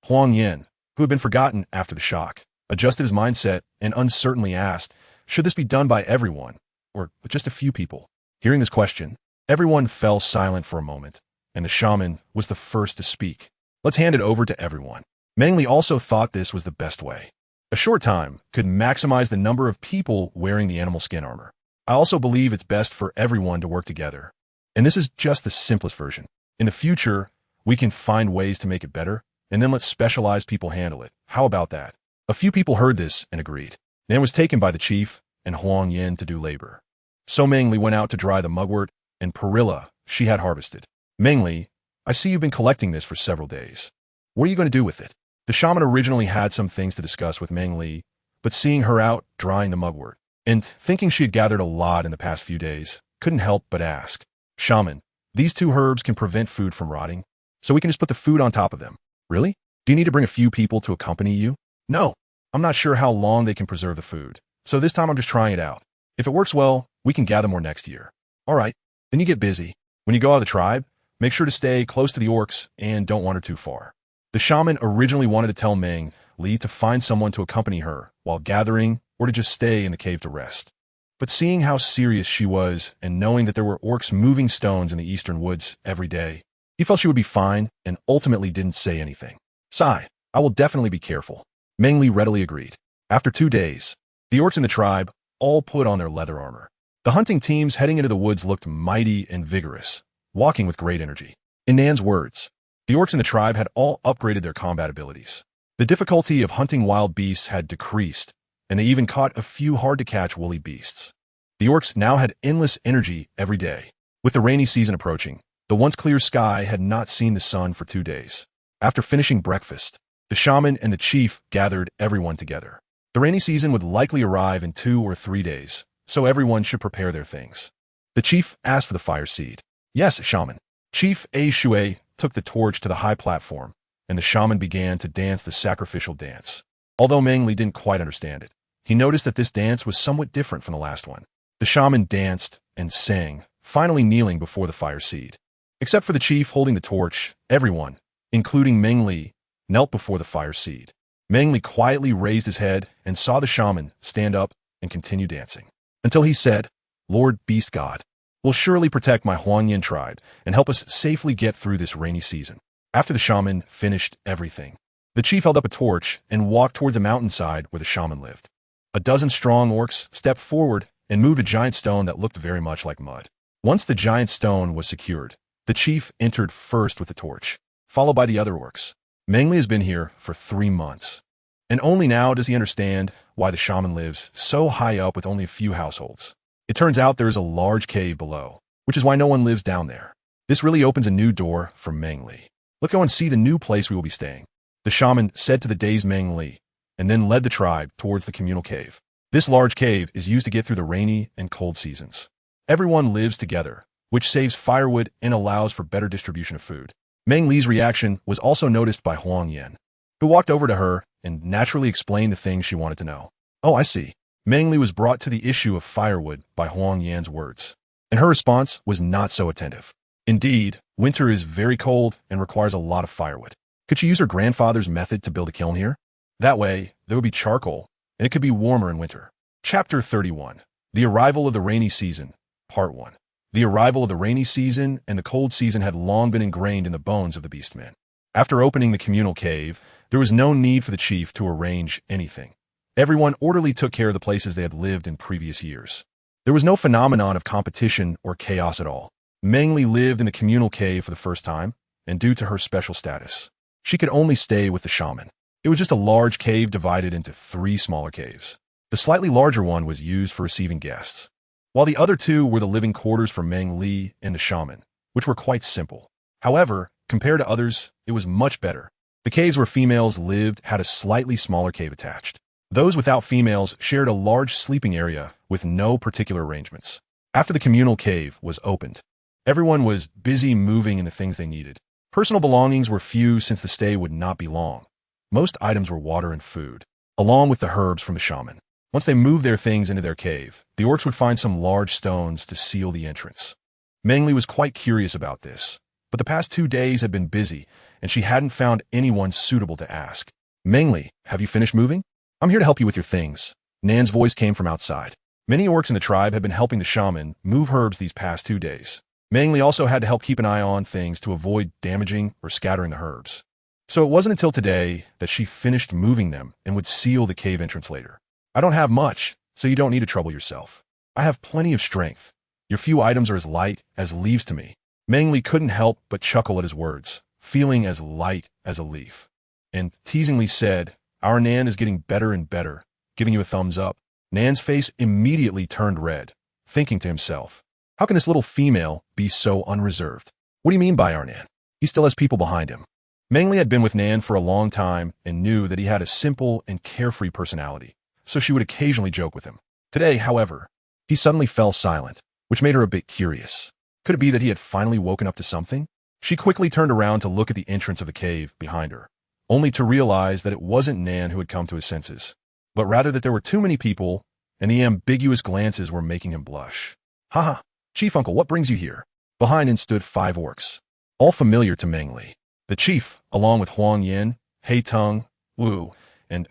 [SPEAKER 1] Huang Yen, who had been forgotten after the shock, adjusted his mindset and uncertainly asked, should this be done by everyone, or just a few people? Hearing this question, everyone fell silent for a moment, and the shaman was the first to speak. Let's hand it over to everyone. Meng Li also thought this was the best way. A short time could maximize the number of people wearing the animal skin armor. I also believe it's best for everyone to work together. And this is just the simplest version. In the future, we can find ways to make it better, and then let specialized people handle it. How about that? A few people heard this and agreed. Nan was taken by the chief and Huang Yin to do labor. So Meng Li went out to dry the mugwort and perilla she had harvested. Meng Li, I see you've been collecting this for several days. What are you going to do with it? The shaman originally had some things to discuss with Meng Li, but seeing her out drying the mugwort, and thinking she had gathered a lot in the past few days, couldn't help but ask. Shaman, these two herbs can prevent food from rotting, so we can just put the food on top of them. Really? Do you need to bring a few people to accompany you? No. I'm not sure how long they can preserve the food, so this time I'm just trying it out. If it works well, we can gather more next year. All right, then you get busy. When you go out of the tribe, make sure to stay close to the orcs and don't wander too far. The shaman originally wanted to tell Meng Li to find someone to accompany her while gathering or to just stay in the cave to rest. But seeing how serious she was and knowing that there were orcs moving stones in the eastern woods every day, he felt she would be fine and ultimately didn't say anything. Sigh, I will definitely be careful. Meng Li readily agreed. After 2 days, the orcs in the tribe all put on their leather armor. The hunting teams heading into the woods looked mighty and vigorous, walking with great energy. In Nan's words, the orcs in the tribe had all upgraded their combat abilities. The difficulty of hunting wild beasts had decreased, and they even caught a few hard-to-catch woolly beasts. The orcs now had endless energy every day. With the rainy season approaching, the once clear sky had not seen the sun for 2 days. After finishing breakfast, the shaman and the chief gathered everyone together. The rainy season would likely arrive in 2 or 3 days, so everyone should prepare their things. The chief asked for the fire seed. Yes, shaman. Chief A. Shui took the torch to the high platform, and the shaman began to dance the sacrificial dance. Although Meng Li didn't quite understand it, he noticed that this dance was somewhat different from the last one. The shaman danced and sang, finally kneeling before the fire seed. Except for the chief holding the torch, everyone, including Meng Li, knelt before the fire seed. Meng Li quietly raised his head and saw the shaman stand up and continue dancing, until he said, Lord Beast God, will surely protect my Huangyan tribe and help us safely get through this rainy season. After the shaman finished everything, the chief held up a torch and walked towards a mountainside where the shaman lived. A dozen strong orcs stepped forward and moved a giant stone that looked very much like mud. Once the giant stone was secured, the chief entered first with the torch, followed by the other orcs. Meng Li has been here for 3 months, and only now does he understand why the shaman lives so high up with only a few households. It turns out there is a large cave below, which is why no one lives down there. This really opens a new door for Meng Li. Let's go and see the new place we will be staying, the shaman said to the dazed Meng Li, and then led the tribe towards the communal cave. This large cave is used to get through the rainy and cold seasons. Everyone lives together, which saves firewood and allows for better distribution of food. Meng Li's reaction was also noticed by Huang Yen, who walked over to her and naturally explained the things she wanted to know. Oh, I see. Meng Li was brought to the issue of firewood by Huang Yan's words, and her response was not so attentive. Indeed, winter is very cold and requires a lot of firewood. Could she use her grandfather's method to build a kiln here? That way, there would be charcoal, and it could be warmer in winter. Chapter 31. The Arrival of the Rainy Season, Part 1. The arrival of the rainy season and the cold season had long been ingrained in the bones of the beastmen. After opening the communal cave, there was no need for the chief to arrange anything. Everyone orderly took care of the places they had lived in previous years. There was no phenomenon of competition or chaos at all. Meng Li lived in the communal cave for the first time, and due to her special status, she could only stay with the shaman. It was just a large cave divided into 3 smaller caves. The slightly larger one was used for receiving guests, while the other 2 were the living quarters for Meng Li and the shaman, which were quite simple. However, compared to others, it was much better. The caves where females lived had a slightly smaller cave attached. Those without females shared a large sleeping area with no particular arrangements. After the communal cave was opened, everyone was busy moving in the things they needed. Personal belongings were few since the stay would not be long. Most items were water and food, along with the herbs from the shaman. Once they moved their things into their cave, the orcs would find some large stones to seal the entrance. Meng Li was quite curious about this, but the past 2 days had been busy, and she hadn't found anyone suitable to ask. Meng Li, have you finished moving? I'm here to help you with your things. Nan's voice came from outside. Many orcs in the tribe had been helping the shaman move herbs these past 2 days. Meng Li also had to help keep an eye on things to avoid damaging or scattering the herbs. So it wasn't until today that she finished moving them and would seal the cave entrance later. I don't have much, so you don't need to trouble yourself. I have plenty of strength. Your few items are as light as leaves to me. Meng Li couldn't help but chuckle at his words, feeling as light as a leaf, and teasingly said, "Our Nan is getting better and better," giving you a thumbs up. Nan's face immediately turned red, thinking to himself, how can this little female be so unreserved? What do you mean by our Nan? He still has people behind him. Meng Li had been with Nan for a long time and knew that he had a simple and carefree personality, so she would occasionally joke with him. Today, however, he suddenly fell silent, which made her a bit curious. Could it be that he had finally woken up to something? She quickly turned around to look at the entrance of the cave behind her, only to realize that it wasn't Nan who had come to his senses, but rather that there were too many people, and the ambiguous glances were making him blush. Haha, Chief Uncle, what brings you here? Behind him stood 5 orcs, all familiar to Meng Li. The chief, along with Huang Yin, Hei Tung, Wu, and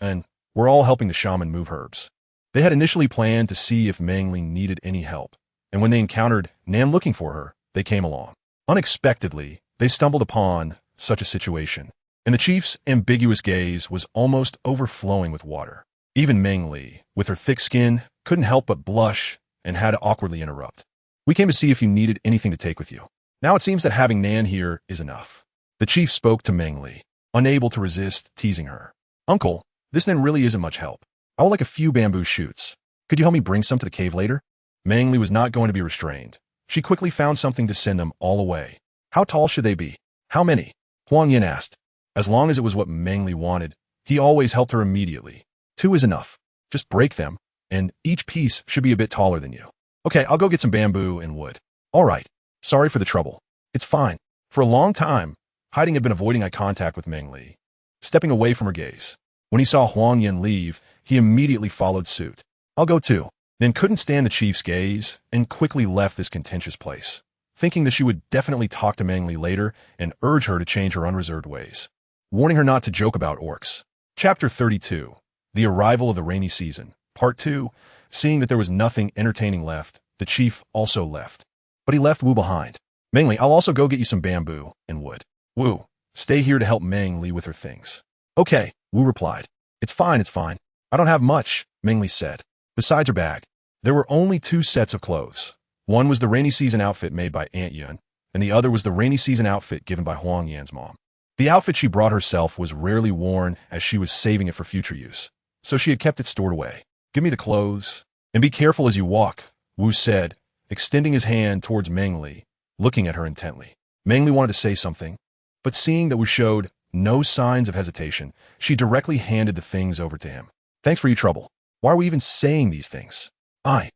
[SPEAKER 1] were all helping the shaman move herbs. They had initially planned to see if Meng Li needed any help, and when they encountered Nan looking for her, they came along. Unexpectedly, they stumbled upon such a situation, and the chief's ambiguous gaze was almost overflowing with water. Even Meng Li, with her thick skin, couldn't help but blush and had to awkwardly interrupt. We came to see if you needed anything to take with you. Now it seems that having Nan here is enough. The chief spoke to Meng Li, unable to resist teasing her. Uncle, this Nan really isn't much help. I would like a few bamboo shoots. Could you help me bring some to the cave later? Meng Li was not going to be restrained. She quickly found something to send them all away. How tall should they be? How many? Huang Yin asked. As long as it was what Meng Li wanted, he always helped her immediately. 2 is enough. Just break them, and each piece should be a bit taller than you. Okay, I'll go get some bamboo and wood. All right. Sorry for the trouble. It's fine. For a long time, Hiding had been avoiding eye contact with Meng Li, stepping away from her gaze. When he saw Huang Yin leave, he immediately followed suit. I'll go too. Then couldn't stand the chief's gaze and quickly left this contentious place, thinking that she would definitely talk to Meng Li later and urge her to change her unreserved ways, warning her not to joke about orcs. Chapter 32. The Arrival of the Rainy Season. Part 2. Seeing that there was nothing entertaining left, the chief also left. But he left Wu behind. Meng Li, I'll also go get you some bamboo and wood. Wu, stay here to help Meng Li with her things. Okay, Wu replied. It's fine, it's fine. I don't have much, Meng Li said. Besides her bag, there were only 2 sets of clothes. One was the rainy season outfit made by Aunt Yun, and the other was the rainy season outfit given by Huang Yan's mom. The outfit she brought herself was rarely worn as she was saving it for future use, so she had kept it stored away. Give me the clothes, and be careful as you walk, Wu said, extending his hand towards Meng Li, looking at her intently. Meng Li wanted to say something, but seeing that Wu showed no signs of hesitation, she directly handed the things over to him. Thanks for your trouble. Why are we even saying these things? I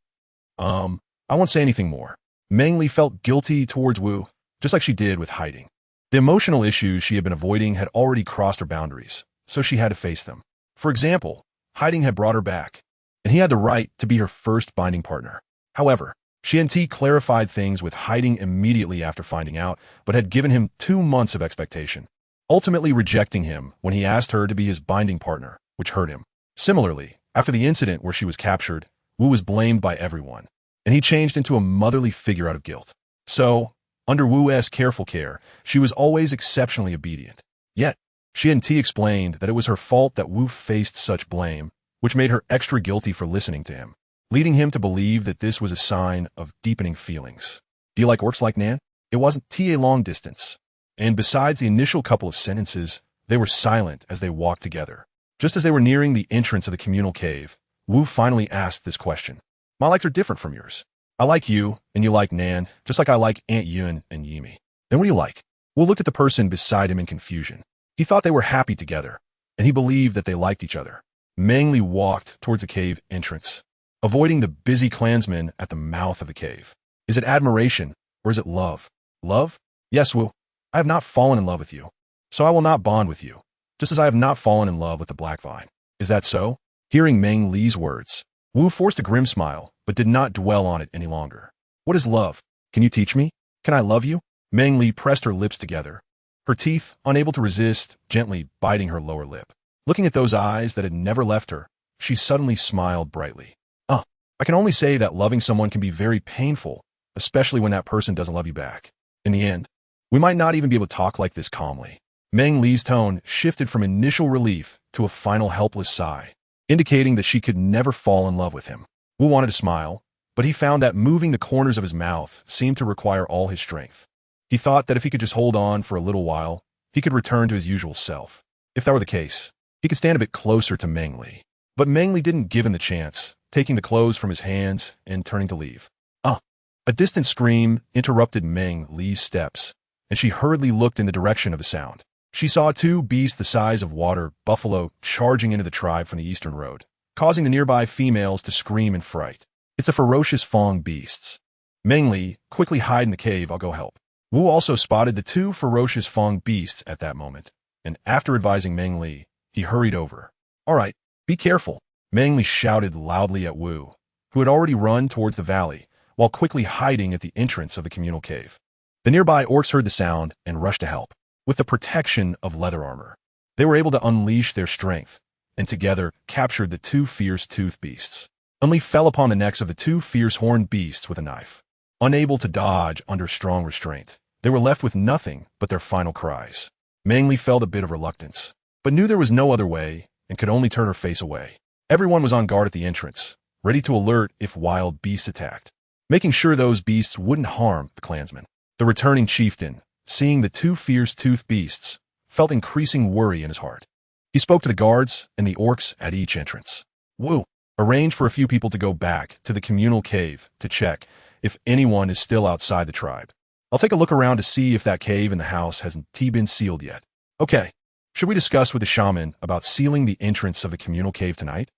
[SPEAKER 1] won't say anything more. Meng Li felt guilty towards Wu, just like she did with hiding. The emotional issues she had been avoiding had already crossed her boundaries, so she had to face them. For example, hiding had brought her back, and he had the right to be her first binding partner. However, she and T clarified things with hiding immediately after finding out, but had given him 2 months of expectation, ultimately rejecting him when he asked her to be his binding partner, which hurt him. Similarly, after the incident where she was captured, Wu was blamed by everyone, and he changed into a motherly figure out of guilt. So, under Wu's careful care, she was always exceptionally obedient. Yet, she and T explained that it was her fault that Wu faced such blame, which made her extra guilty for listening to him, leading him to believe that this was a sign of deepening feelings. Do you like orcs like Nan? It wasn't a long distance, and besides the initial couple of sentences, they were silent as they walked together. Just as they were nearing the entrance of the communal cave, Wu finally asked this question. My likes are different from yours. I like you, and you like Nan, just like I like Aunt Yun and Yimi. Then what do you like? Wu looked at the person beside him in confusion. He thought they were happy together, and he believed that they liked each other. Meng Li walked towards the cave entrance, avoiding the busy clansmen at the mouth of the cave. Is it admiration, or is it love? Love? Yes, Wu. I have not fallen in love with you, so I will not bond with you, just as I have not fallen in love with the black vine. Is that so? Hearing Meng Li's words, Wu forced a grim smile, but did not dwell on it any longer. What is love? Can you teach me? Can I love you? Meng Li pressed her lips together, her teeth, unable to resist, gently biting her lower lip. Looking at those eyes that had never left her, she suddenly smiled brightly. I can only say that loving someone can be very painful, especially when that person doesn't love you back. In the end, we might not even be able to talk like this calmly. Meng Li's tone shifted from initial relief to a final helpless sigh, indicating that she could never fall in love with him. Wu wanted to smile, but he found that moving the corners of his mouth seemed to require all his strength. He thought that if he could just hold on for a little while, he could return to his usual self. If that were the case, he could stand a bit closer to Meng Li. But Meng Li didn't give him the chance, taking the clothes from his hands and turning to leave. A distant scream interrupted Meng Li's steps, and she hurriedly looked in the direction of the sound. She saw two beasts the size of water buffalo charging into the tribe from the eastern road, causing the nearby females to scream in fright. It's the ferocious Fong beasts. Meng Li, quickly hide in the cave, I'll go help. Wu also spotted the two ferocious Fong beasts at that moment, and after advising Meng Li, he hurried over. All right, be careful, Meng Li shouted loudly at Wu, who had already run towards the valley, while quickly hiding at the entrance of the communal cave. The nearby orcs heard the sound and rushed to help. With the protection of leather armor, they were able to unleash their strength, and together captured the two fierce toothed beasts. Meng Li fell upon the necks of the two fierce horned beasts with a knife. Unable to dodge under strong restraint, they were left with nothing but their final cries. Meng Li felt a bit of reluctance, but knew there was no other way and could only turn her face away. Everyone was on guard at the entrance, ready to alert if wild beasts attacked, making sure those beasts wouldn't harm the clansmen. The returning chieftain, seeing the two fierce toothed beasts, felt increasing worry in his heart. He spoke to the guards and the orcs at each entrance. Wu, arrange for a few people to go back to the communal cave to check if anyone is still outside the tribe. I'll take a look around to see if that cave in the house hasn't been sealed yet. Okay, should we discuss with the shaman about sealing the entrance of the communal cave tonight?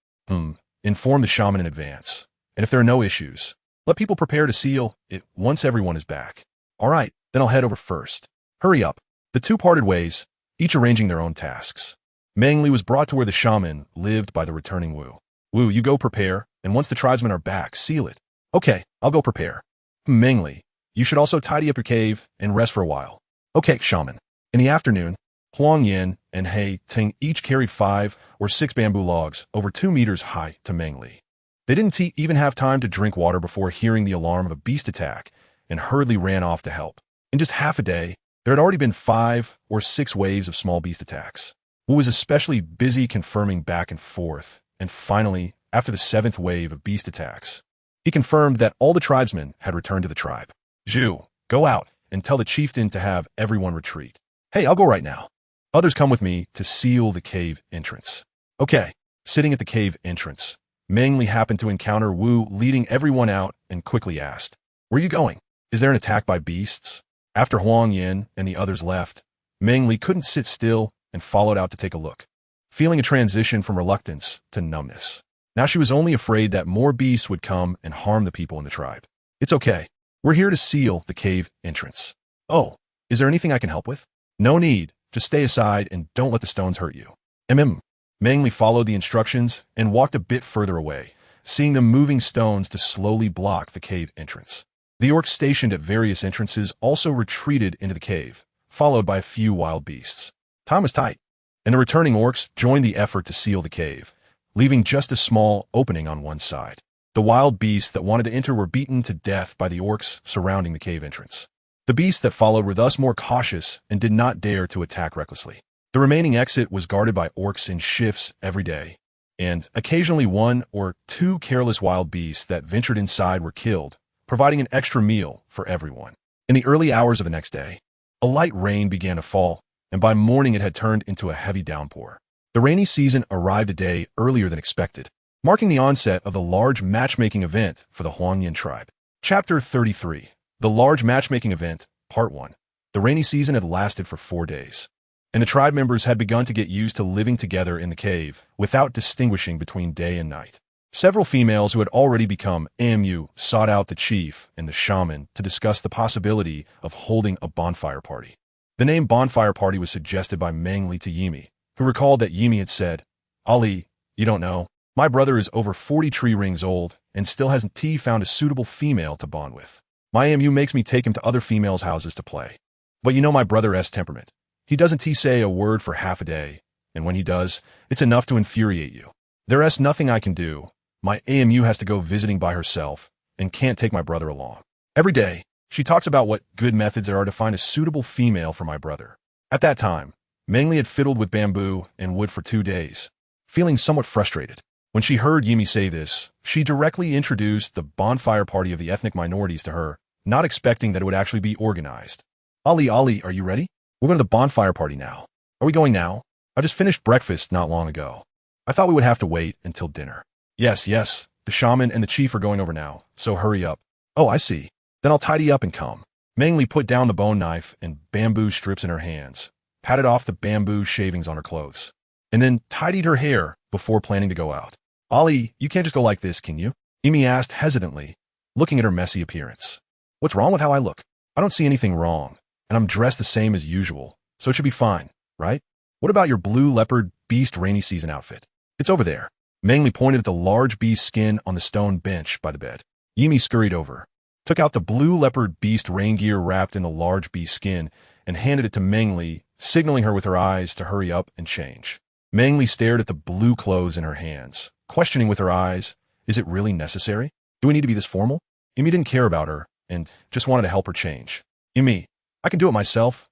[SPEAKER 1] Inform the shaman in advance, and if there are no issues, let people prepare to seal it once everyone is back. All right, then I'll head over first. Hurry up. The two parted ways, each arranging their own tasks. Meng Li was brought to where the shaman lived by the returning Wu. Wu, you go prepare, and once the tribesmen are back, seal it. Okay, I'll go prepare. Meng Li, you should also tidy up your cave and rest for a while. Okay, shaman. In the afternoon, Huang Yin and He Ting each carried 5 or 6 bamboo logs over 2 meters high to Meng Li. They didn't even have time to drink water before hearing the alarm of a beast attack and hurriedly ran off to help. In just half a day, there had already been 5 or 6 waves of small beast attacks. Wu was especially busy confirming back and forth, and finally, after the 7th wave of beast attacks, he confirmed that all the tribesmen had returned to the tribe. Zhu, go out and tell the chieftain to have everyone retreat. Hey, I'll go right now. Others come with me to seal the cave entrance. Okay, sitting at the cave entrance, Meng Li happened to encounter Wu leading everyone out and quickly asked, Where are you going? Is there an attack by beasts? After Huang Yin and the others left, Meng Li couldn't sit still and followed out to take a look, feeling a transition from reluctance to numbness. Now she was only afraid that more beasts would come and harm the people in the tribe. It's okay. We're here to seal the cave entrance. Oh, is there anything I can help with? No need. Just stay aside and don't let the stones hurt you. Meng Li followed the instructions and walked a bit further away, seeing them moving stones to slowly block the cave entrance. The orcs stationed at various entrances also retreated into the cave, followed by a few wild beasts. Time was tight, and the returning orcs joined the effort to seal the cave, leaving just a small opening on one side. The wild beasts that wanted to enter were beaten to death by the orcs surrounding the cave entrance. The beasts that followed were thus more cautious and did not dare to attack recklessly. The remaining exit was guarded by orcs in shifts every day, and occasionally 1 or 2 careless wild beasts that ventured inside were killed, providing an extra meal for everyone. In the early hours of the next day, a light rain began to fall, and by morning it had turned into a heavy downpour. The rainy season arrived a day earlier than expected, marking the onset of the large matchmaking event for the Huangyan tribe. Chapter 33. The Large Matchmaking Event, Part 1. The rainy season had lasted for 4 days, and the tribe members had begun to get used to living together in the cave without distinguishing between day and night. Several females who had already become AMU sought out the chief and the shaman to discuss the possibility of holding a bonfire party. The name bonfire party was suggested by Meng Li to Yimi, who recalled that Yimi had said, "Ali, you don't know. My brother is over 40 tree rings old and still hasn't found a suitable female to bond with. My AMU makes me take him to other females' houses to play. But you know my brother's temperament. He doesn't say a word for half a day, and when he does, it's enough to infuriate you. There's nothing I can do. My AMU has to go visiting by herself and can't take my brother along. Every day, she talks about what good methods there are to find a suitable female for my brother." At that time, Meng Li had fiddled with bamboo and wood for 2 days, feeling somewhat frustrated. When she heard Yimi say this, she directly introduced the bonfire party of the ethnic minorities to her, not expecting that it would actually be organized. Ali, are you ready? We're going to the bonfire party now. Are we going now? I just finished breakfast not long ago. I thought we would have to wait until dinner. Yes, the shaman and the chief are going over now, so hurry up. Oh, I see. Then I'll tidy up and come. Meng Li put down the bone knife and bamboo strips in her hands, patted off the bamboo shavings on her clothes, and then tidied her hair before planning to go out. Ali, you can't just go like this, can you? Yimi asked hesitantly, looking at her messy appearance. What's wrong with how I look? I don't see anything wrong, and I'm dressed the same as usual, so it should be fine, right? What about your blue leopard beast rainy season outfit? It's over there. Meng Li pointed at the large beast skin on the stone bench by the bed. Yimi scurried over, took out the blue leopard beast rain gear wrapped in the large beast skin, and handed it to Meng Li, signaling her with her eyes to hurry up and change. Meng Li stared at the blue clothes in her hands, questioning with her eyes, is it really necessary? Do we need to be this formal? Yimi didn't care about her and just wanted to help her change. Yimi, I can do it myself.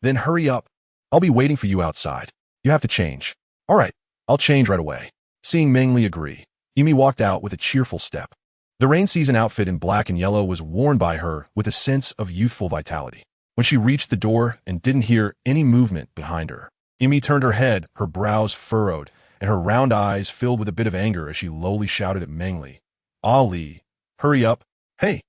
[SPEAKER 1] Then hurry up. I'll be waiting for you outside. You have to change. All right, I'll change right away. Seeing Meng Li agree, Yimi walked out with a cheerful step. The rain season outfit in black and yellow was worn by her with a sense of youthful vitality. When she reached the door and didn't hear any movement behind her, Yimi turned her head, her brows furrowed, and her round eyes filled with a bit of anger as she lowly shouted at Meng Li, Ali, hurry up. Hey.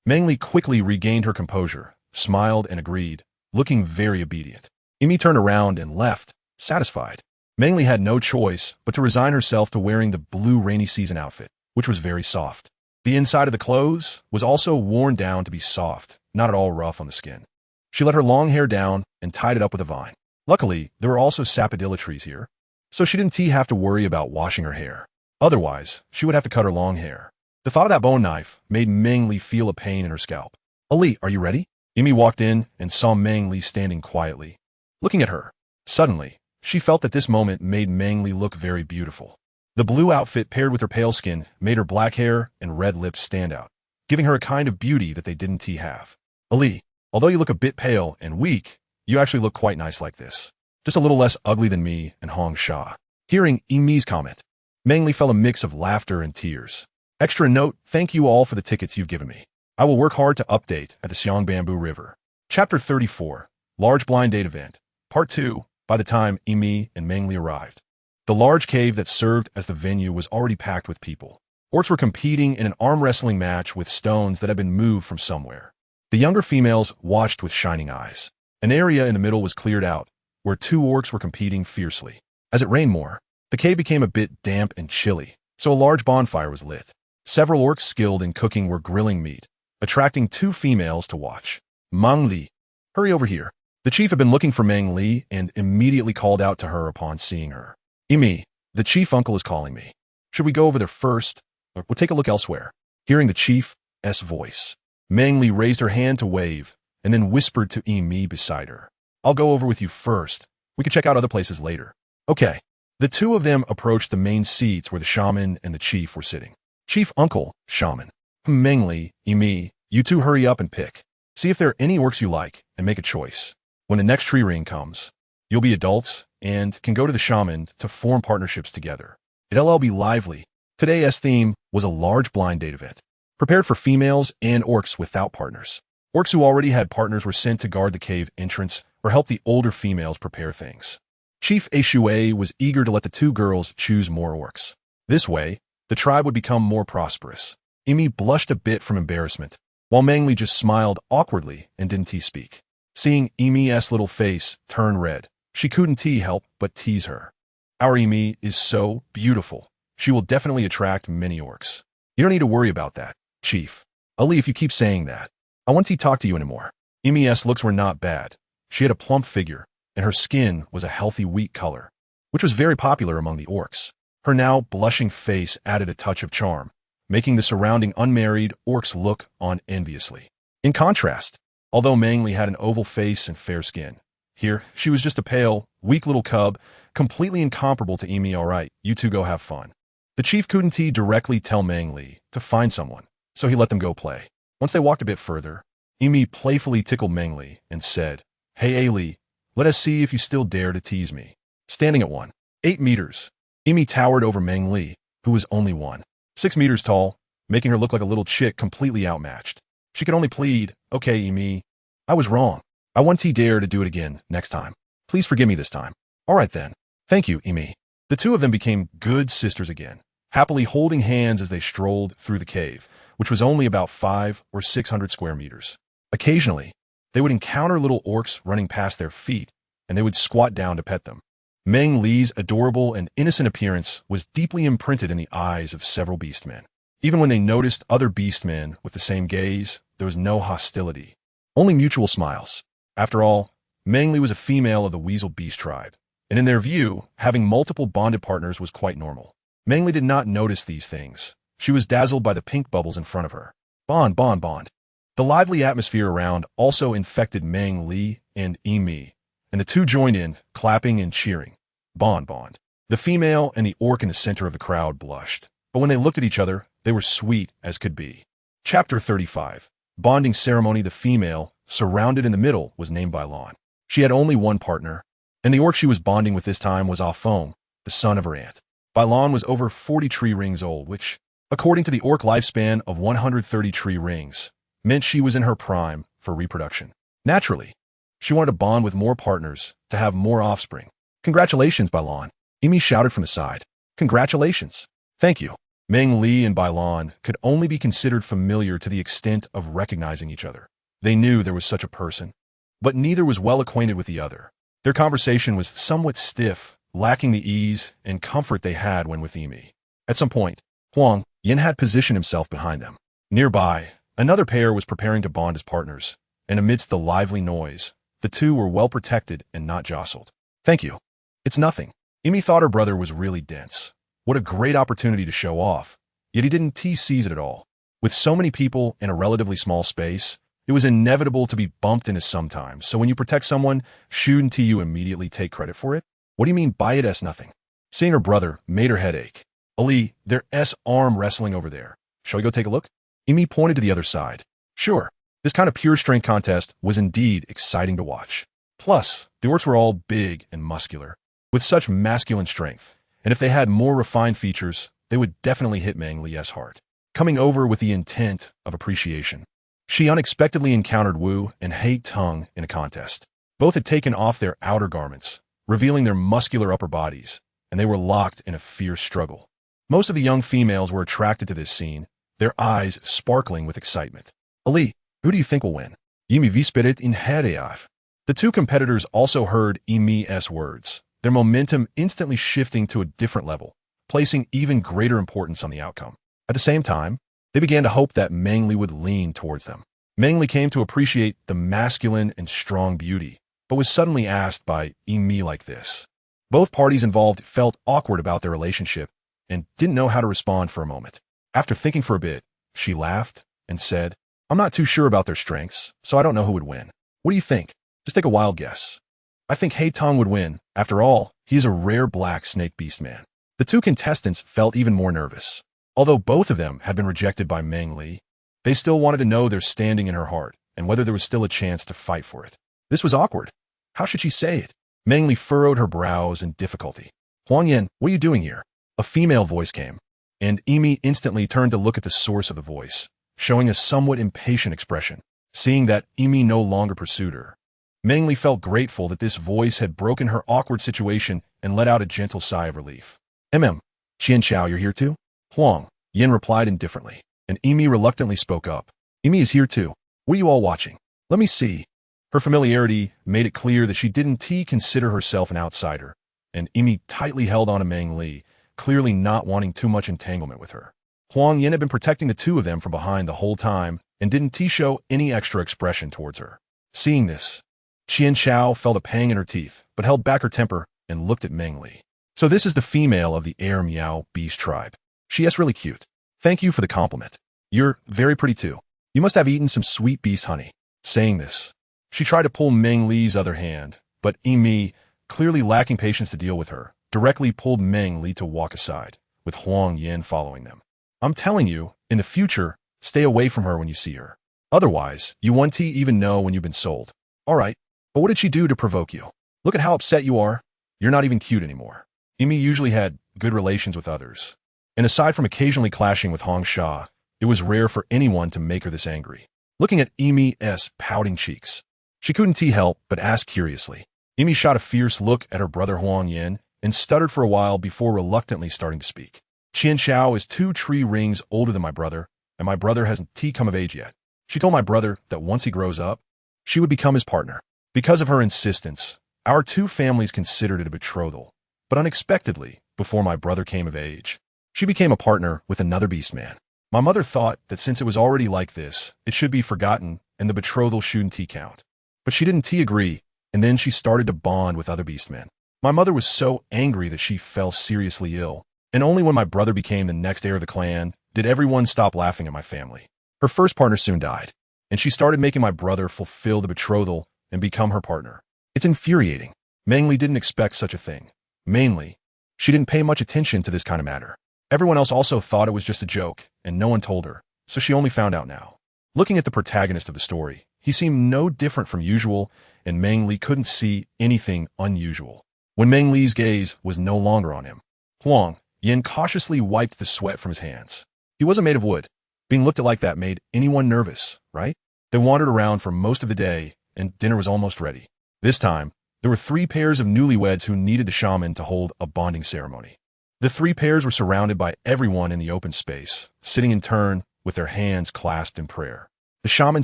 [SPEAKER 1] Meng Li quickly regained her composure, smiled and agreed, looking very obedient. Yimi turned around and left, satisfied. Meng Li had no choice but to resign herself to wearing the blue rainy season outfit, which was very soft. The inside of the clothes was also worn down to be soft, not at all rough on the skin. She let her long hair down and tied it up with a vine. Luckily, there were also sapodilla trees here, so she didn't have to worry about washing her hair. Otherwise, she would have to cut her long hair. The thought of that bone knife made Meng Li feel a pain in her scalp. Ali, are you ready? Yimi walked in and saw Meng Li standing quietly, looking at her. Suddenly, she felt that this moment made Meng Li look very beautiful. The blue outfit paired with her pale skin made her black hair and red lips stand out, giving her a kind of beauty that they didn't have. Ali, although you look a bit pale and weak, you actually look quite nice like this. Just a little less ugly than me and Hong Sha. Hearing Yimi's comment, Meng Li felt a mix of laughter and tears. Extra note, thank you all for the tickets you've given me. I will work hard to update at the Xiang Bamboo River. Chapter 34, Large Blind Date Event, Part 2, by the time Yimi and Meng Li arrived. The large cave that served as the venue was already packed with people. Orcs were competing in an arm wrestling match with stones that had been moved from somewhere. The younger females watched with shining eyes. An area in the middle was cleared out, where 2 orcs were competing fiercely. As it rained more, the cave became a bit damp and chilly, so a large bonfire was lit. Several orcs skilled in cooking were grilling meat, attracting 2 females to watch. Meng Li, hurry over here. The chief had been looking for Meng Li and immediately called out to her upon seeing her. Yimi, the chief uncle is calling me. Should we go over there first, or we'll take a look elsewhere? Hearing the chief's voice, Meng Li raised her hand to wave and then whispered to Yimi beside her. I'll go over with you first. We can check out other places later. Okay. The 2 of them approached the main seats where the shaman and the chief were sitting. Chief uncle, shaman. Meng Li, Yimi, you 2 hurry up and pick. See if there are any orcs you like and make a choice. When the next tree ring comes, you'll be adults and can go to the shaman to form partnerships together. It'll all be lively. Today's theme was a large blind date event, prepared for females and orcs without partners. Orcs who already had partners were sent to guard the cave entrance or help the older females prepare things. Chief Shui was eager to let the 2 girls choose more orcs. This way, the tribe would become more prosperous. Yimi blushed a bit from embarrassment, while Meng Li just smiled awkwardly and didn't speak. Seeing Emi's little face turn red, she couldn't help but tease her. Our Emi is so beautiful. She will definitely attract many orcs. You don't need to worry about that, Chief. Ali, if you keep saying that, I won't talk to you anymore. Emi's looks were not bad. She had a plump figure, and her skin was a healthy wheat color, which was very popular among the orcs. Her now blushing face added a touch of charm, making the surrounding unmarried orcs look on enviously. In contrast, although Meng Li had an oval face and fair skin, here she was just a pale, weak little cub, completely incomparable to Emi. All right, you two go have fun. The chief couldn't directly tell Meng Li to find someone, so he let them go play. Once they walked a bit further, Emi playfully tickled Meng Li and said, "Hey, Ali, let us see if you still dare to tease me." Standing at 1.8 meters, Emi towered over Meng Li, who was only 1.6 meters tall, making her look like a little chick completely outmatched. She could only plead, "Okay, Emi, I was wrong. I won't dare to do it again next time. Please forgive me this time." "All right then. Thank you, Emi." The two of them became good sisters again, happily holding hands as they strolled through the cave, which was only about 500 or 600 square meters. Occasionally, they would encounter little orcs running past their feet, and they would squat down to pet them. Meng Li's adorable and innocent appearance was deeply imprinted in the eyes of several beastmen. Even when they noticed other beastmen with the same gaze, there was no hostility, only mutual smiles. After all, Meng Li was a female of the weasel beast tribe, and in their view, having multiple bonded partners was quite normal. Meng Li did not notice these things. She was dazzled by the pink bubbles in front of her. Bond, bond, bond. The lively atmosphere around also infected Meng Li and Emi, and the two joined in, clapping and cheering. Bond, bond. The female and the orc in the center of the crowd blushed, but when they looked at each other, they were sweet as could be. Chapter 35. Bonding Ceremony. The female, surrounded in the middle, was named Bailon. She had only one partner, and the orc she was bonding with this time was Afong, the son of her aunt. Bailon was over 40 tree rings old, which, according to the orc lifespan of 130 tree rings, meant she was in her prime for reproduction. Naturally, she wanted to bond with more partners to have more offspring. "Congratulations, Bailon," Emi shouted from the side. "Congratulations." "Thank you." Meng Li and Bailon could only be considered familiar to the extent of recognizing each other. They knew there was such a person, but neither was well acquainted with the other. Their conversation was somewhat stiff, lacking the ease and comfort they had when with Emi. At some point, Huang Yin had positioned himself behind them. Nearby, another pair was preparing to bond as partners, and amidst the lively noise, the two were well protected and not jostled. "Thank you." "It's nothing." Emi thought her brother was really dense. What a great opportunity to show off, yet he didn't seize it at all. With so many people in a relatively small space, it was inevitable to be bumped into sometimes, so when you protect someone, shouldn't you immediately take credit for it? "What do you mean by it's nothing?" Seeing her brother made her head ache. "Ali, there's arm wrestling over there. Shall we go take a look?" Emi pointed to the other side. "Sure." This kind of pure strength contest was indeed exciting to watch. Plus, the orcs were all big and muscular, with such masculine strength, and if they had more refined features, they would definitely hit Meng Li's heart. Coming over with the intent of appreciation, she unexpectedly encountered Wu and Hei Tung in a contest. Both had taken off their outer garments, revealing their muscular upper bodies, and they were locked in a fierce struggle. Most of the young females were attracted to this scene, their eyes sparkling with excitement. "Ali, who do you think will win?" "Yimi vi spirit in Hereav." The two competitors also heard Emi's words, their momentum instantly shifting to a different level, placing even greater importance on the outcome. At the same time, they began to hope that Meng Li would lean towards them. Meng Li came to appreciate the masculine and strong beauty, but was suddenly asked by Emi like this. Both parties involved felt awkward about their relationship and didn't know how to respond for a moment. After thinking for a bit, she laughed and said, "I'm not too sure about their strengths, so I don't know who would win. What do you think? Just take a wild guess." "I think Hei Tong would win. After all, he is a rare black snake beast man." The two contestants felt even more nervous. Although both of them had been rejected by Meng Li, they still wanted to know their standing in her heart and whether there was still a chance to fight for it. This was awkward. How should she say it? Meng Li furrowed her brows in difficulty. "Huang Yin, what are you doing here?" A female voice came, and Emi instantly turned to look at the source of the voice, showing a somewhat impatient expression. Seeing that Emi no longer pursued her, Meng Li felt grateful that this voice had broken her awkward situation and let out a gentle sigh of relief. Qian Chao, you're here too?" Huang Yin replied indifferently, and Emi reluctantly spoke up. "Emi is here too. What are you all watching?" "Let me see." Her familiarity made it clear that she didn't consider herself an outsider, and Imi tightly held on to Meng Li, clearly not wanting too much entanglement with her. Huang Yin had been protecting the two of them from behind the whole time and didn't show any extra expression towards her. Seeing this, Qian Xiao felt a pang in her teeth, but held back her temper and looked at Meng Li. So this is the female of the Air Meow beast tribe. She is really cute. Thank you for the compliment. You're very pretty too. You must have eaten some sweet beast honey. Saying this, she tried to pull Meng Li's other hand, but Imi, clearly lacking patience to deal with her, directly pulled Meng Li to walk aside, with Huang Yin following them. I'm telling you, in the future, stay away from her when you see her. Otherwise, you won't even know when you've been sold. All right, but what did she do to provoke you? Look at how upset you are. You're not even cute anymore. Imi usually had good relations with others, and aside from occasionally clashing with Hong Sha, it was rare for anyone to make her this angry. Looking at Imi's pouting cheeks, she couldn't help but ask curiously. Imi shot a fierce look at her brother Huang Yin and stuttered for a while before reluctantly starting to speak. Qian Xiao is 2 tree rings older than my brother, and my brother hasn't come of age yet. She told my brother that once he grows up, she would become his partner. Because of her insistence, our 2 families considered it a betrothal, but unexpectedly, before my brother came of age, she became a partner with another beastman. My mother thought that since it was already like this, it should be forgotten and the betrothal shouldn't count. But she didn't agree, and then she started to bond with other beastmen. My mother was so angry that she fell seriously ill, and only when my brother became the next heir of the clan did everyone stop laughing at my family. Her first partner soon died, and she started making my brother fulfill the betrothal and become her partner. It's infuriating. Meng Li didn't expect such a thing. Mainly, she didn't pay much attention to this kind of matter. Everyone else also thought it was just a joke, and no one told her, so she only found out now. Looking at the protagonist of the story, he seemed no different from usual, and Meng Li couldn't see anything unusual. When Meng Li's gaze was no longer on him, Huang Yin cautiously wiped the sweat from his hands. He wasn't made of wood. Being looked at like that made anyone nervous, right? They wandered around for most of the day, and dinner was almost ready. This time, there were 3 pairs of newlyweds who needed the shaman to hold a bonding ceremony. The 3 pairs were surrounded by everyone in the open space, sitting in turn with their hands clasped in prayer. The shaman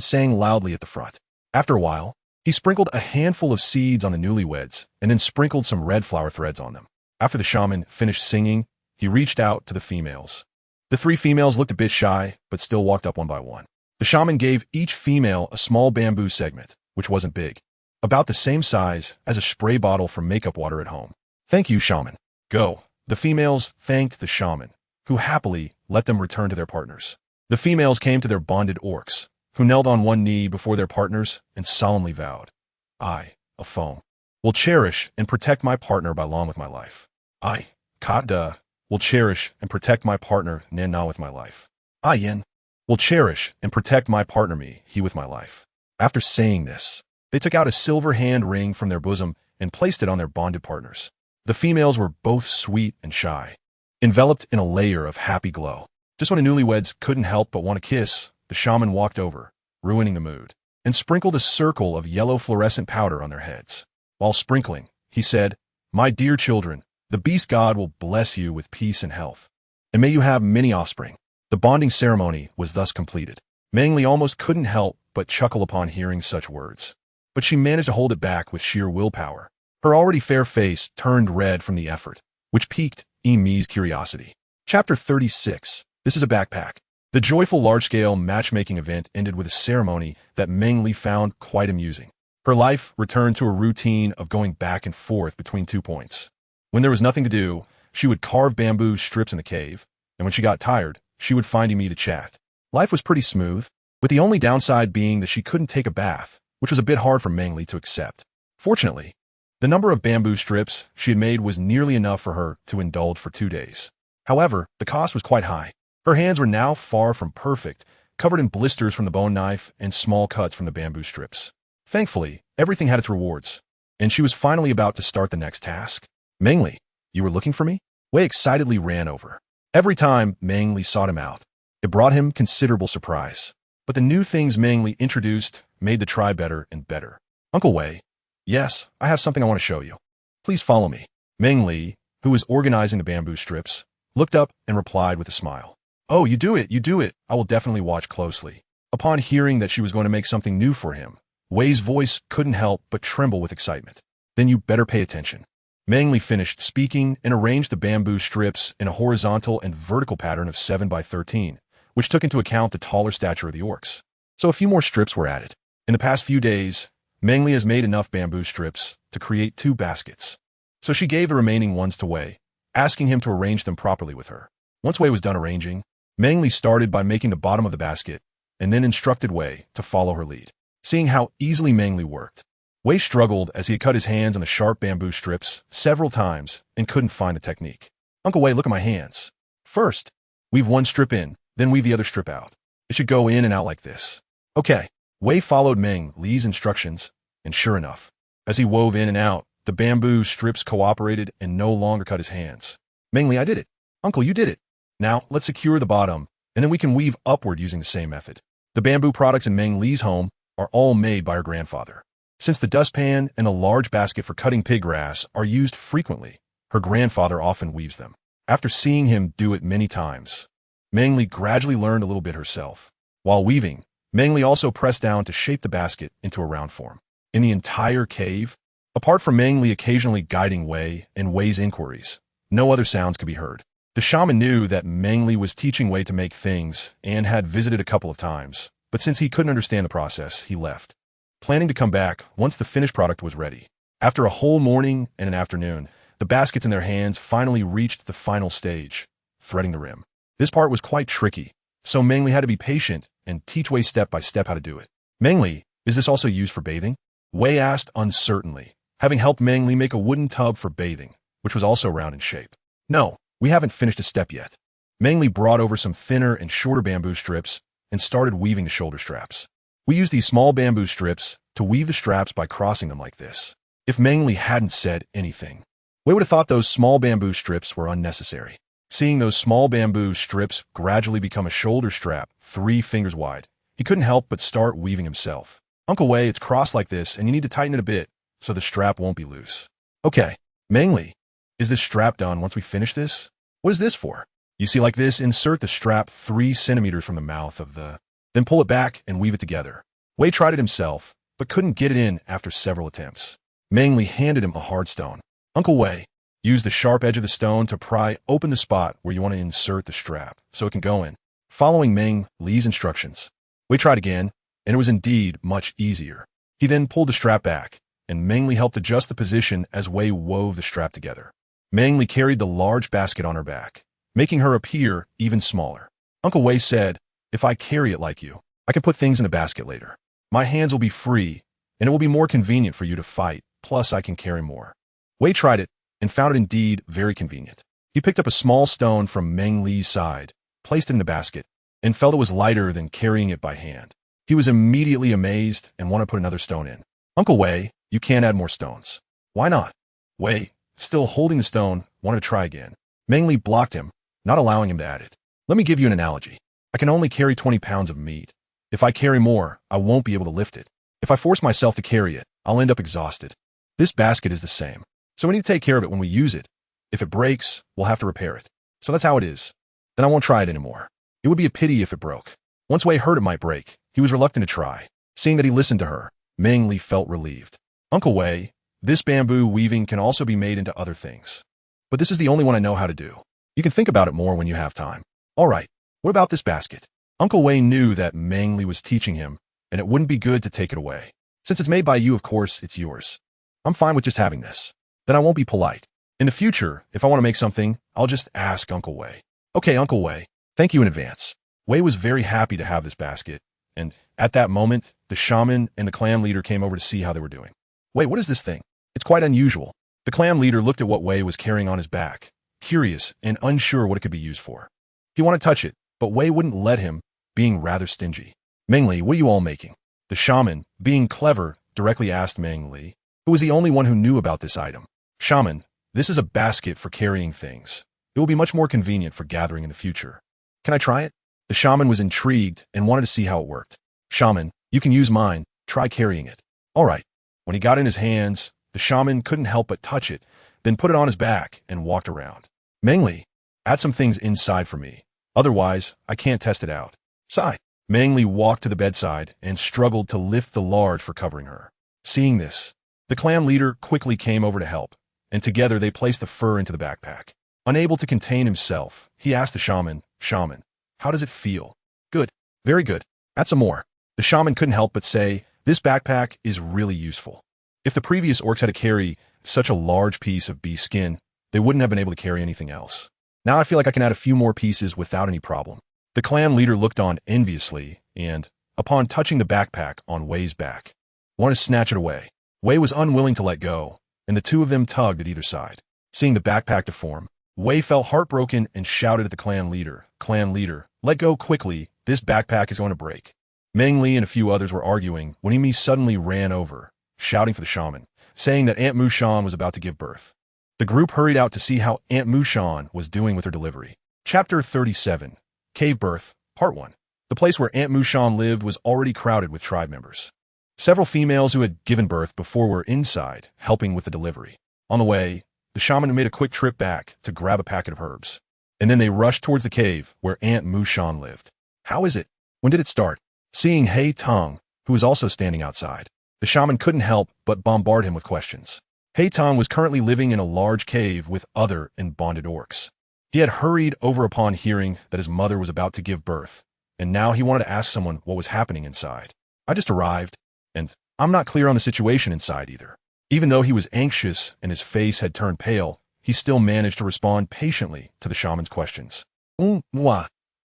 [SPEAKER 1] sang loudly at the front. After a while, he sprinkled a handful of seeds on the newlyweds and then sprinkled some red flower threads on them. After the shaman finished singing, he reached out to the females. The 3 females looked a bit shy, but still walked up one by one. The shaman gave each female a small bamboo segment, which wasn't big, about the same size as a spray bottle for makeup water at home. Thank you, shaman. Go. The females thanked the shaman, who happily let them return to their partners. The females came to their bonded orcs, who knelt on one knee before their partners and solemnly vowed, I, a foam, will cherish and protect my partner by long with my life. I, Kada, will cherish and protect my partner Nana with my life. I, Yin, will cherish and protect my partner me, he with my life. After saying this, they took out a silver hand ring from their bosom and placed it on their bonded partners. The females were both sweet and shy, enveloped in a layer of happy glow. Just when the newlyweds couldn't help but want to kiss, the shaman walked over, ruining the mood, and sprinkled a circle of yellow fluorescent powder on their heads. While sprinkling, he said, My dear children, the beast god will bless you with peace and health, and may you have many offspring. The bonding ceremony was thus completed. Meng Li almost couldn't help but chuckle upon hearing such words, but she managed to hold it back with sheer willpower. Her already fair face turned red from the effort, which piqued Imi's curiosity. Chapter 36. This is a backpack. The joyful large-scale matchmaking event ended with a ceremony that Meng Li found quite amusing. Her life returned to a routine of going back and forth between 2 points. When there was nothing to do, she would carve bamboo strips in the cave, and when she got tired, she would find Imi to chat. Life was pretty smooth, with the only downside being that she couldn't take a bath, which was a bit hard for Meng Li to accept. Fortunately, the number of bamboo strips she had made was nearly enough for her to indulge for 2 days. However, the cost was quite high. Her hands were now far from perfect, covered in blisters from the bone knife and small cuts from the bamboo strips. Thankfully, everything had its rewards, and she was finally about to start the next task. Meng Li, you were looking for me? Wei excitedly ran over. Every time Meng Li sought him out, it brought him considerable surprise. But the new things Meng Li introduced made the try better and better. Uncle Wei, yes, I have something I want to show you. Please follow me. Meng Li, who was organizing the bamboo strips, looked up and replied with a smile. Oh, you do it. I will definitely watch closely. Upon hearing that she was going to make something new for him, Wei's voice couldn't help but tremble with excitement. Then you better pay attention. Meng Li finished speaking and arranged the bamboo strips in a horizontal and vertical pattern of 7 by 13, which took into account the taller stature of the orcs. So a few more strips were added. In the past few days, Meng Li has made enough bamboo strips to create 2 baskets. So she gave the remaining ones to Wei, asking him to arrange them properly with her. Once Wei was done arranging, Meng Li started by making the bottom of the basket and then instructed Wei to follow her lead. Seeing how easily Meng Li worked, Wei struggled as he had cut his hands on the sharp bamboo strips several times and couldn't find the technique. Uncle Wei, look at my hands. First, weave one strip in, then weave the other strip out. It should go in and out like this. Okay. Wei followed Meng Li's instructions, and sure enough, as he wove in and out, the bamboo strips cooperated and no longer cut his hands. Meng Li, I did it. Uncle, you did it. Now, let's secure the bottom, and then we can weave upward using the same method. The bamboo products in Meng Li's home are all made by her grandfather. Since the dustpan and a large basket for cutting pig grass are used frequently, her grandfather often weaves them. After seeing him do it many times, Meng Li gradually learned a little bit herself. While weaving, Meng Li also pressed down to shape the basket into a round form. In the entire cave, apart from Meng Li occasionally guiding Wei and Wei's inquiries, no other sounds could be heard. The shaman knew that Meng Li was teaching Wei to make things and had visited a couple of times, but since he couldn't understand the process, he left, planning to come back once the finished product was ready. After a whole morning and an afternoon, the baskets in their hands finally reached the final stage, threading the rim. This part was quite tricky, so Meng Li had to be patient and teach Wei step by step how to do it. Meng Li, is this also used for bathing? Wei asked uncertainly, having helped Meng Li make a wooden tub for bathing, which was also round in shape. No, we haven't finished a step yet. Meng Li brought over some thinner and shorter bamboo strips and started weaving the shoulder straps. We use these small bamboo strips to weave the straps by crossing them like this. If Meng Li hadn't said anything, Wei would have thought those small bamboo strips were unnecessary. Seeing those small bamboo strips gradually become a shoulder strap 3 fingers wide, he couldn't help but start weaving himself. Uncle Wei, it's crossed like this and you need to tighten it a bit so the strap won't be loose. Okay, Meng Li, is this strap done once we finish this? What is this for? You see, like this, insert the strap 3 centimeters from the mouth of the... Then pull it back and weave it together. Wei tried it himself, but couldn't get it in after several attempts. Meng Li handed him a hard stone. Uncle Wei, use the sharp edge of the stone to pry open the spot where you want to insert the strap so it can go in. Following Meng Li's instructions, Wei tried again, and it was indeed much easier. He then pulled the strap back, and Meng Li helped adjust the position as Wei wove the strap together. Meng Li carried the large basket on her back, making her appear even smaller. Uncle Wei said, if I carry it like you, I can put things in the basket later. My hands will be free, and it will be more convenient for you to fight, plus I can carry more. Wei tried it, and found it indeed very convenient. He picked up a small stone from Meng Li's side, placed it in the basket, and felt it was lighter than carrying it by hand. He was immediately amazed and wanted to put another stone in. Uncle Wei, you can't add more stones. Why not? Wei, still holding the stone, wanted to try again. Meng Li blocked him, not allowing him to add it. Let me give you an analogy. I can only carry 20 pounds of meat. If I carry more, I won't be able to lift it. If I force myself to carry it, I'll end up exhausted. This basket is the same. So we need to take care of it when we use it. If it breaks, we'll have to repair it. So that's how it is. Then I won't try it anymore. It would be a pity if it broke. Once Wei heard it might break, he was reluctant to try. Seeing that he listened to her, Meng Li felt relieved. Uncle Wei, this bamboo weaving can also be made into other things. But this is the only one I know how to do. You can think about it more when you have time. All right, what about this basket? Uncle Wei knew that Meng Li was teaching him, and it wouldn't be good to take it away. Since it's made by you, of course, it's yours. I'm fine with just having this. Then I won't be polite. In the future, if I want to make something, I'll just ask Uncle Wei. Okay, Uncle Wei, thank you in advance. Wei was very happy to have this basket, and at that moment, the shaman and the clan leader came over to see how they were doing. Wei, what is this thing? It's quite unusual. The clan leader looked at what Wei was carrying on his back, curious and unsure what it could be used for. He wanted to touch it, but Wei wouldn't let him, being rather stingy. Meng Li, what are you all making? The shaman, being clever, directly asked Meng Li, who was the only one who knew about this item. Shaman, this is a basket for carrying things. It will be much more convenient for gathering in the future. Can I try it? The shaman was intrigued and wanted to see how it worked. Shaman, you can use mine. Try carrying it. All right. When he got it in his hands, the shaman couldn't help but touch it, then put it on his back and walked around. Meng Li, add some things inside for me. Otherwise, I can't test it out. Sigh. Meng Li walked to the bedside and struggled to lift the large for covering her. Seeing this, the clan leader quickly came over to help, and together they placed the fur into the backpack. Unable to contain himself, he asked the shaman, "Shaman, how does it feel?" "Good. Very good. Add some more." The shaman couldn't help but say, "This backpack is really useful." If the previous orcs had to carry such a large piece of beast skin, they wouldn't have been able to carry anything else. Now I feel like I can add a few more pieces without any problem. The clan leader looked on enviously and, upon touching the backpack on Wei's back, wanted to snatch it away. Wei was unwilling to let go, and the two of them tugged at either side. Seeing the backpack deform, Wei felt heartbroken and shouted at the clan leader, "Clan leader, let go quickly, this backpack is going to break." Meng Li and a few others were arguing when Emi suddenly ran over, shouting for the shaman, saying that Aunt Mushan was about to give birth. The group hurried out to see how Aunt Mushan was doing with her delivery. Chapter 37, Cave Birth, Part 1. The place where Aunt Mushan lived was already crowded with tribe members. Several females who had given birth before were inside, helping with the delivery. On the way, the shaman made a quick trip back to grab a packet of herbs. And then they rushed towards the cave where Aunt Mushan lived. "How is it? When did it start?" Seeing Hei Tong, who was also standing outside, the shaman couldn't help but bombard him with questions. Hei Tong was currently living in a large cave with other bonded orcs. He had hurried over upon hearing that his mother was about to give birth, and now he wanted to ask someone what was happening inside. "I just arrived, and I'm not clear on the situation inside either." Even though he was anxious and his face had turned pale, he still managed to respond patiently to the shaman's questions. Mwah.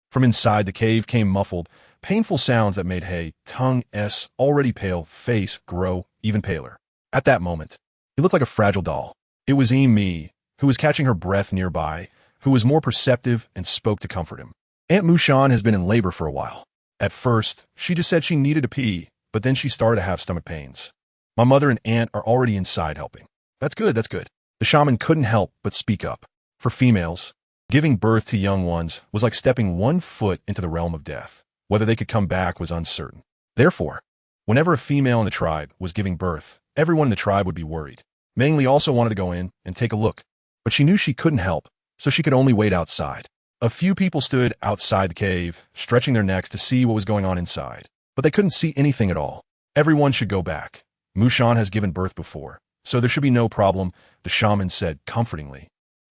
[SPEAKER 1] From inside the cave came muffled, painful sounds that made Hei Tong's already pale face grow even paler. At that moment, he looked like a fragile doll. It was Emi, who was catching her breath nearby, who was more perceptive and spoke to comfort him. "Aunt Mushan has been in labor for a while. At first, she just said she needed to pee, but then she started to have stomach pains. My mother and aunt are already inside helping." That's good. The shaman couldn't help but speak up. For females, giving birth to young ones was like stepping 1 foot into the realm of death. Whether they could come back was uncertain. Therefore, whenever a female in the tribe was giving birth, everyone in the tribe would be worried. Meng Li also wanted to go in and take a look, but she knew she couldn't help, so she could only wait outside. A few people stood outside the cave, stretching their necks to see what was going on inside, but they couldn't see anything at all. "Everyone should go back. Mushan has given birth before, so there should be no problem," the shaman said comfortingly.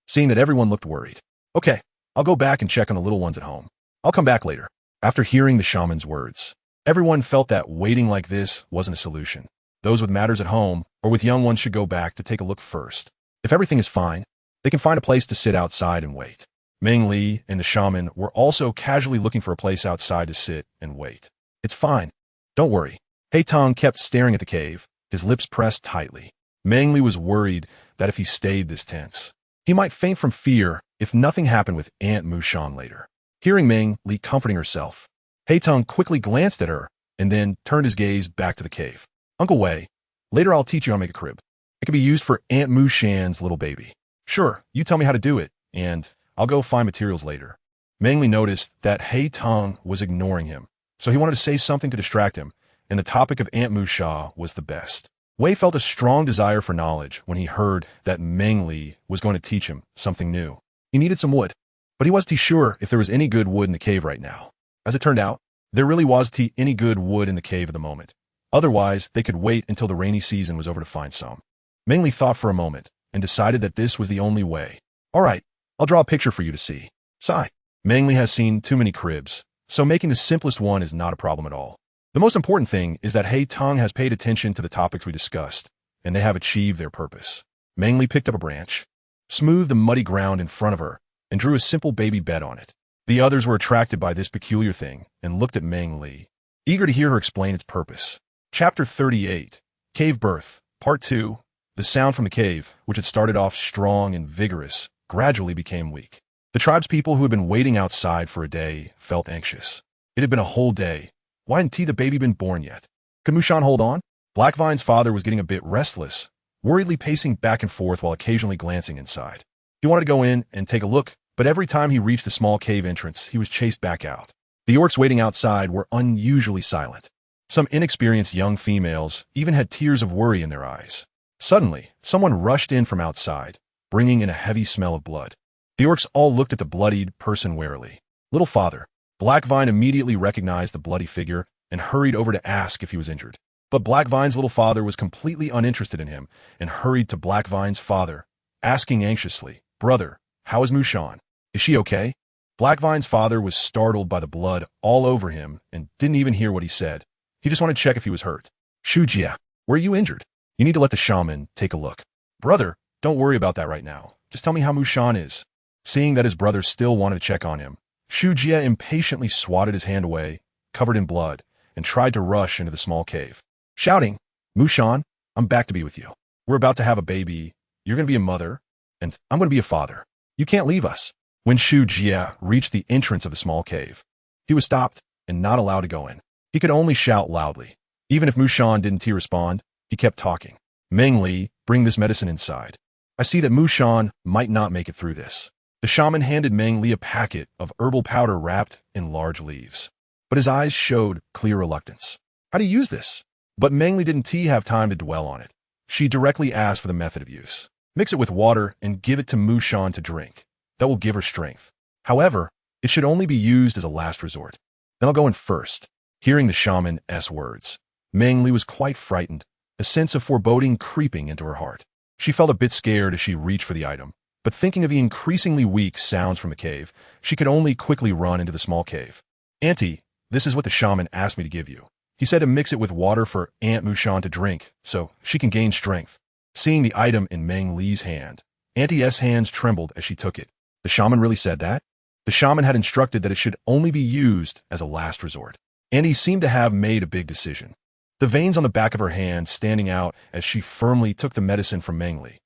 [SPEAKER 1] Seeing that everyone looked worried, "Okay, I'll go back and check on the little ones at home. I'll come back later." After hearing the shaman's words, everyone felt that waiting like this wasn't a solution. Those with matters at home or with young ones should go back to take a look first. If everything is fine, they can find a place to sit outside and wait. Meng Li and the shaman were also casually looking for a place outside to sit and wait. "It's fine. Don't worry." Hei Tong kept staring at the cave, his lips pressed tightly. Meng Li was worried that if he stayed this tense, he might faint from fear if nothing happened with Aunt Mushan later. Hearing Meng Li comforting herself, Hei Tong quickly glanced at her and then turned his gaze back to the cave. "Uncle Wei, later I'll teach you how to make a crib. It can be used for Aunt Mushan's little baby." "Sure, you tell me how to do it, and I'll go find materials later." Meng Li noticed that Hei Tong was ignoring him, so he wanted to say something to distract him, and the topic of Aunt Musha was the best. Wei felt a strong desire for knowledge when he heard that Meng Li was going to teach him something new. He needed some wood, but he wasn't sure if there was any good wood in the cave right now. As it turned out, there really wasn't any good wood in the cave at the moment. Otherwise, they could wait until the rainy season was over to find some. Meng Li thought for a moment and decided that this was the only way. "All right, I'll draw a picture for you to see." Sigh. Meng Li has seen too many cribs, so making the simplest one is not a problem at all. The most important thing is that Hei Tong has paid attention to the topics we discussed, and they have achieved their purpose. Meng Li picked up a branch, smoothed the muddy ground in front of her, and drew a simple baby bed on it. The others were attracted by this peculiar thing and looked at Meng Li, eager to hear her explain its purpose. Chapter 38, Cave Birth, Part 2. The sound from the cave, which had started off strong and vigorous, gradually became weak. The tribespeople who had been waiting outside for a day felt anxious. It had been a whole day. Why hadn't the baby been born yet? Could Mushan hold on? Blackvine's father was getting a bit restless, worriedly pacing back and forth while occasionally glancing inside. He wanted to go in and take a look, but every time he reached the small cave entrance, he was chased back out. The orcs waiting outside were unusually silent. Some inexperienced young females even had tears of worry in their eyes. Suddenly, someone rushed in from outside, bringing in a heavy smell of blood. The orcs all looked at the bloodied person warily. "Little father, Black Vine immediately recognized the bloody figure and hurried over to ask if he was injured. But Black Vine's little father was completely uninterested in him and hurried to Black Vine's father, asking anxiously, "Brother, how is Mushan? Is she okay?" Black Vine's father was startled by the blood all over him and didn't even hear what he said. He just wanted to check if he was hurt. "Shujia, where are you injured? You need to let the shaman take a look." "Brother, don't worry about that right now. Just tell me how Mushan is." Seeing that his brother still wanted to check on him, Shujia impatiently swatted his hand away, covered in blood, and tried to rush into the small cave, shouting, "Mushan, I'm back to be with you. We're about to have a baby. You're going to be a mother, and I'm going to be a father. You can't leave us." When Shu Jia reached the entrance of the small cave, he was stopped and not allowed to go in. He could only shout loudly. Even if Mushan didn't respond, he kept talking. "Meng Li, bring this medicine inside. I see that Mushan might not make it through this." The shaman handed Meng Li a packet of herbal powder wrapped in large leaves, but his eyes showed clear reluctance. "How do you use this?" But Meng Li didn't have time to dwell on it. She directly asked for the method of use. "Mix it with water and give it to Mushan to drink. That will give her strength. However, it should only be used as a last resort. Then I'll go in first." Hearing the shaman's words, Meng Li was quite frightened, a sense of foreboding creeping into her heart. She felt a bit scared as she reached for the item, but thinking of the increasingly weak sounds from the cave, she could only quickly run into the small cave. "Auntie, this is what the shaman asked me to give you. He said to mix it with water for Aunt Mushan to drink, so she can gain strength." Seeing the item in Meng Li's hand, Auntie's hands trembled as she took it. The shaman really said that? The shaman had instructed that it should only be used as a last resort. Auntie seemed to have made a big decision, the veins on the back of her hand standing out as she firmly took the medicine from Meng Li.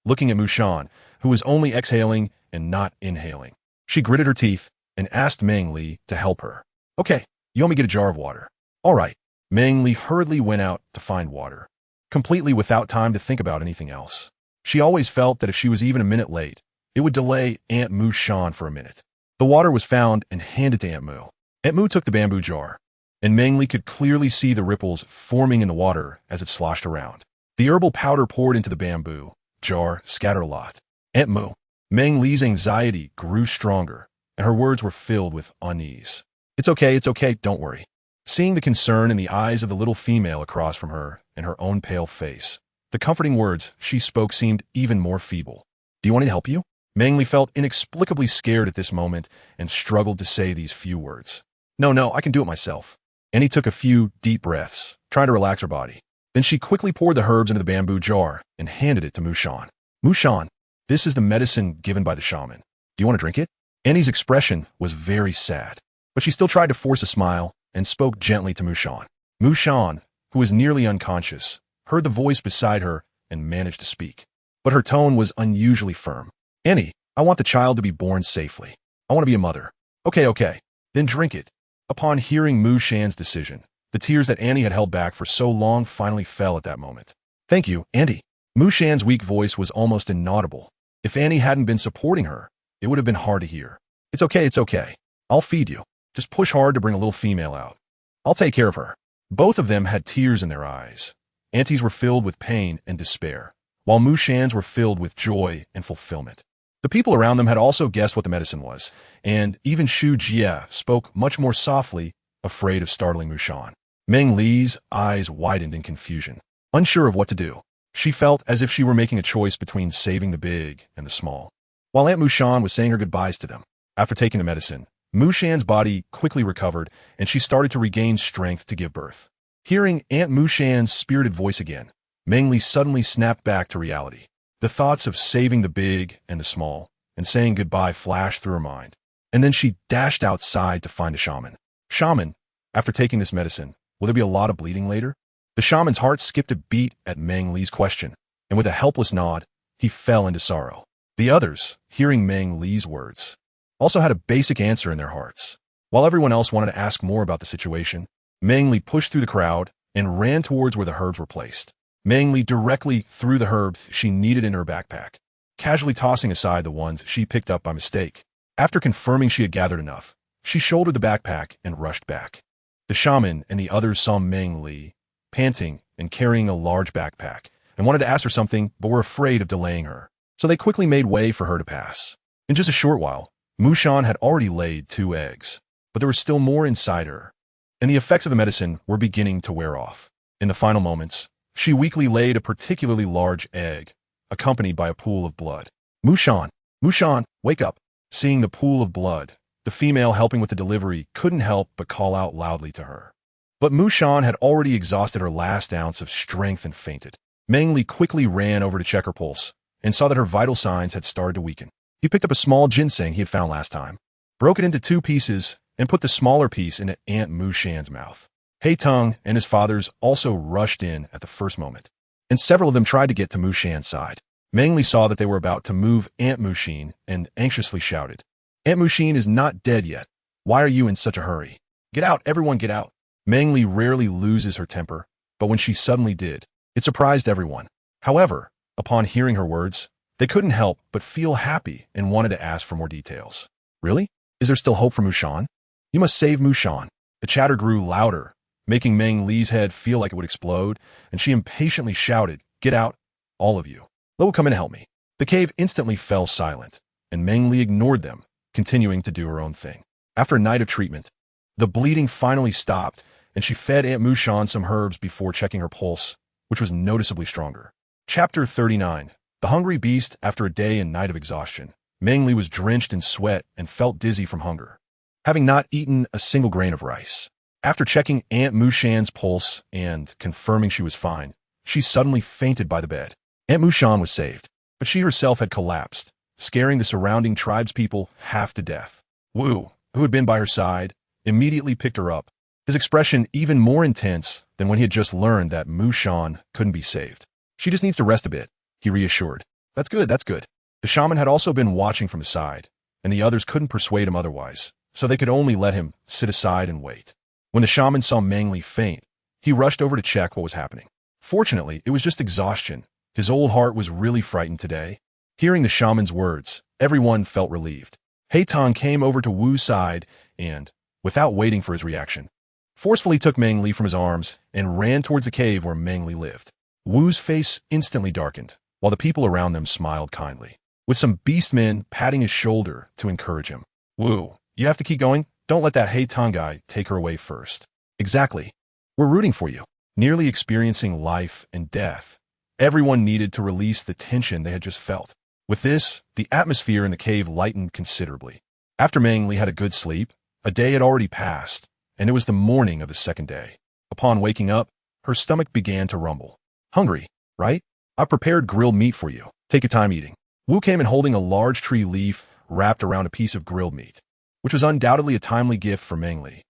[SPEAKER 1] Looking at Mushan, who was only exhaling and not inhaling, she gritted her teeth and asked Meng Li to help her. "Okay, you want me to get a jar of water?" "All right." Meng Li hurriedly went out to find water, completely without time to think about anything else. She always felt that if she was even a minute late, it would delay Aunt Mushan for a minute. The water was found and handed to Aunt Mu. Aunt Mu took the bamboo jar, and Meng Li could clearly see the ripples forming in the water as it sloshed around. The herbal powder poured into the bamboo jar scattered a lot. "Aunt Mu." Meng Li's anxiety grew stronger, and her words were filled with unease. It's okay, don't worry." Seeing the concern in the eyes of the little female across from her and her own pale face, the comforting words she spoke seemed even more feeble. "Do you want me to help you?" Meng Li felt inexplicably scared at this moment and struggled to say these few words. No, I can do it myself." And he took a few deep breaths, trying to relax her body. Then she quickly poured the herbs into the bamboo jar and handed it to Mushan. "Mushan, this is the medicine given by the shaman. Do you want to drink it?" Annie's expression was very sad, but she still tried to force a smile and spoke gently to Mushan. Mushan, who was nearly unconscious, heard the voice beside her and managed to speak. But her tone was unusually firm. "Annie, I want the child to be born safely. I want to be a mother." Okay, then drink it." Upon hearing Mushan's decision, the tears that Annie had held back for so long finally fell at that moment. "Thank you, Auntie." Mushan's weak voice was almost inaudible. If Annie hadn't been supporting her, it would have been hard to hear. It's okay. I'll feed you. Just push hard to bring a little female out. I'll take care of her." Both of them had tears in their eyes. Auntie's were filled with pain and despair, while Mushan's were filled with joy and fulfillment. The people around them had also guessed what the medicine was, and even Shu Jia spoke much more softly, afraid of startling Mushan. Meng Li's eyes widened in confusion, unsure of what to do. She felt as if she were making a choice between saving the big and the small, while Aunt Mushan was saying her goodbyes to them. After taking the medicine, Mushan's body quickly recovered, and she started to regain strength to give birth. Hearing Aunt Mushan's spirited voice again, Meng Li suddenly snapped back to reality. The thoughts of saving the big and the small and saying goodbye flashed through her mind, and then she dashed outside to find a shaman. "Shaman, after taking this medicine, will there be a lot of bleeding later?" The shaman's heart skipped a beat at Meng Li's question, and with a helpless nod, he fell into sorrow. The others, hearing Meng Li's words, also had a basic answer in their hearts. While everyone else wanted to ask more about the situation, Meng Li pushed through the crowd and ran towards where the herbs were placed. Meng Li directly threw the herbs she needed in her backpack, casually tossing aside the ones she picked up by mistake. After confirming she had gathered enough, she shouldered the backpack and rushed back. The shaman and the others saw Meng Li, panting and carrying a large backpack, and wanted to ask her something but were afraid of delaying her, so they quickly made way for her to pass. In just a short while, Mushan had already laid 2 eggs. but there was still more inside her, and the effects of the medicine were beginning to wear off. In the final moments, she weakly laid a particularly large egg, accompanied by a pool of blood. Mushan, Mushan, wake up! Seeing the pool of blood, the female helping with the delivery couldn't help but call out loudly to her. But Mushan had already exhausted her last ounce of strength and fainted. Meng Li quickly ran over to check her pulse and saw that her vital signs had started to weaken. He picked up a small ginseng he had found last time, broke it into 2 pieces, and put the smaller piece into Aunt Mushan's mouth. Haitong and his fathers also rushed in at the first moment, and several of them tried to get to Mushan's side. Meng Li saw that they were about to move Aunt Mushin and anxiously shouted, "Aunt Mushin is not dead yet. Why are you in such a hurry? Get out, everyone, get out." Meng Li rarely loses her temper, but when she suddenly did, it surprised everyone. However, upon hearing her words, they couldn't help but feel happy and wanted to ask for more details. Really? Is there still hope for Mushan? You must save Mushan. The chatter grew louder, making Meng Li's head feel like it would explode, and she impatiently shouted, "Get out, all of you. Lo, come in and help me." The cave instantly fell silent, and Meng Li ignored them, continuing to do her own thing. After a night of treatment, the bleeding finally stopped, and she fed Aunt Mushan some herbs before checking her pulse, which was noticeably stronger. Chapter 39. The Hungry Beast. After a day and night of exhaustion, Meng Li was drenched in sweat and felt dizzy from hunger, having not eaten a single grain of rice. After checking Aunt Mushan's pulse and confirming she was fine, she suddenly fainted by the bed. Aunt Mushan was saved, but she herself had collapsed, scaring the surrounding tribespeople half to death. Wu, who had been by her side, immediately picked her up, his expression even more intense than when he had just learned that Mushan couldn't be saved. "She just needs to rest a bit," he reassured. That's good, that's good." The shaman had also been watching from his side, and the others couldn't persuade him otherwise, so they could only let him sit aside and wait. When the shaman saw Meng Li faint, he rushed over to check what was happening. Fortunately, it was just exhaustion. His old heart was really frightened today. Hearing the shaman's words, everyone felt relieved. Haitong came over to Wu's side and, without waiting for his reaction, forcefully took Meng Li from his arms and ran towards the cave where Meng Li lived. Wu's face instantly darkened, while the people around them smiled kindly, with some beastmen patting his shoulder to encourage him. "Wu, you have to keep going. Don't let that Haitong guy take her away first." "Exactly. We're rooting for you." Nearly experiencing life and death, everyone needed to release the tension they had just felt. With this, the atmosphere in the cave lightened considerably. After Meng Li had a good sleep, a day had already passed, and it was the morning of the second day. Upon waking up, her stomach began to rumble. "Hungry, right? I've prepared grilled meat for you. Take your time eating." Wu came in holding a large tree leaf wrapped around a piece of grilled meat, which was undoubtedly a timely gift for Meng Li.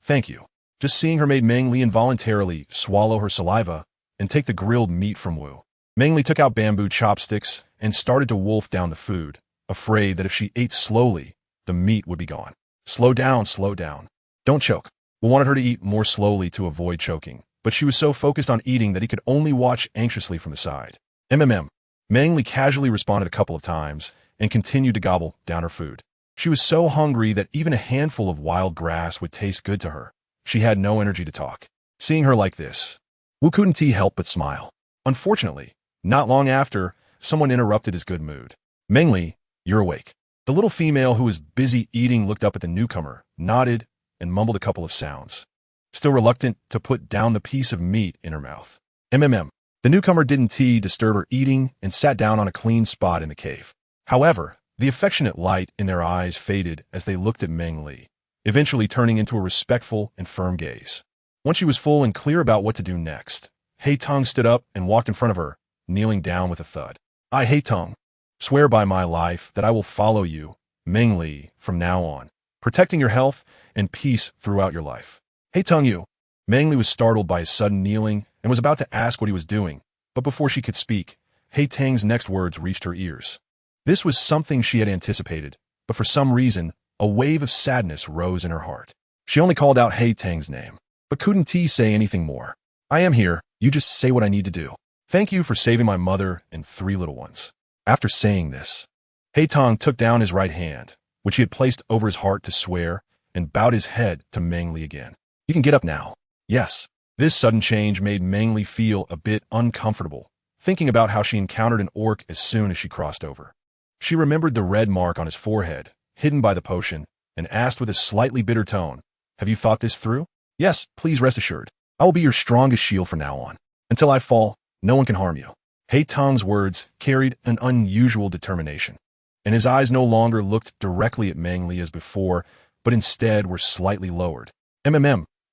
[SPEAKER 1] Thank you." Just seeing her made Meng Li involuntarily swallow her saliva and take the grilled meat from Wu. Meng Li took out bamboo chopsticks and started to wolf down the food, afraid that if she ate slowly, the meat would be gone. Slow down, slow down. Don't choke." Wu wanted her to eat more slowly to avoid choking, but she was so focused on eating that he could only watch anxiously from the side. Meng Li casually responded a couple of times and continued to gobble down her food. She was so hungry that even a handful of wild grass would taste good to her. She had no energy to talk. Seeing her like this, Wu couldn't help but smile. Unfortunately, not long after, someone interrupted his good mood. "Meng Li, you're awake." The little female who was busy eating looked up at the newcomer, nodded, and mumbled a couple of sounds, still reluctant to put down the piece of meat in her mouth. The newcomer didn't disturb her eating and sat down on a clean spot in the cave. However, the affectionate light in their eyes faded as they looked at Meng Li, eventually turning into a respectful and firm gaze. Once she was full and clear about what to do next, Haitong stood up and walked in front of her, kneeling down with a thud. "I, Haitong, swear by my life that I will follow you, Meng Li, from now on, protecting your health and peace throughout your life." "Haitong, you." Meng Li was startled by his sudden kneeling and was about to ask what he was doing, but before she could speak, Haitong's next words reached her ears. This was something she had anticipated, but for some reason, a wave of sadness rose in her heart. She only called out Haitong's name, but couldn't say anything more. "I am here. You just say what I need to do. Thank you for saving my mother and 3 little ones." After saying this, Haitong took down his right hand, which he had placed over his heart to swear, and bowed his head to Meng Li again. "You can get up now." "Yes." This sudden change made Meng Li feel a bit uncomfortable, thinking about how she encountered an orc as soon as she crossed over. She remembered the red mark on his forehead, hidden by the potion, and asked with a slightly bitter tone, "Have you thought this through?" "Yes, please rest assured. I will be your strongest shield from now on. Until I fall, no one can harm you." Tong's words carried an unusual determination, and his eyes no longer looked directly at Meng Li as before, but instead were slightly lowered.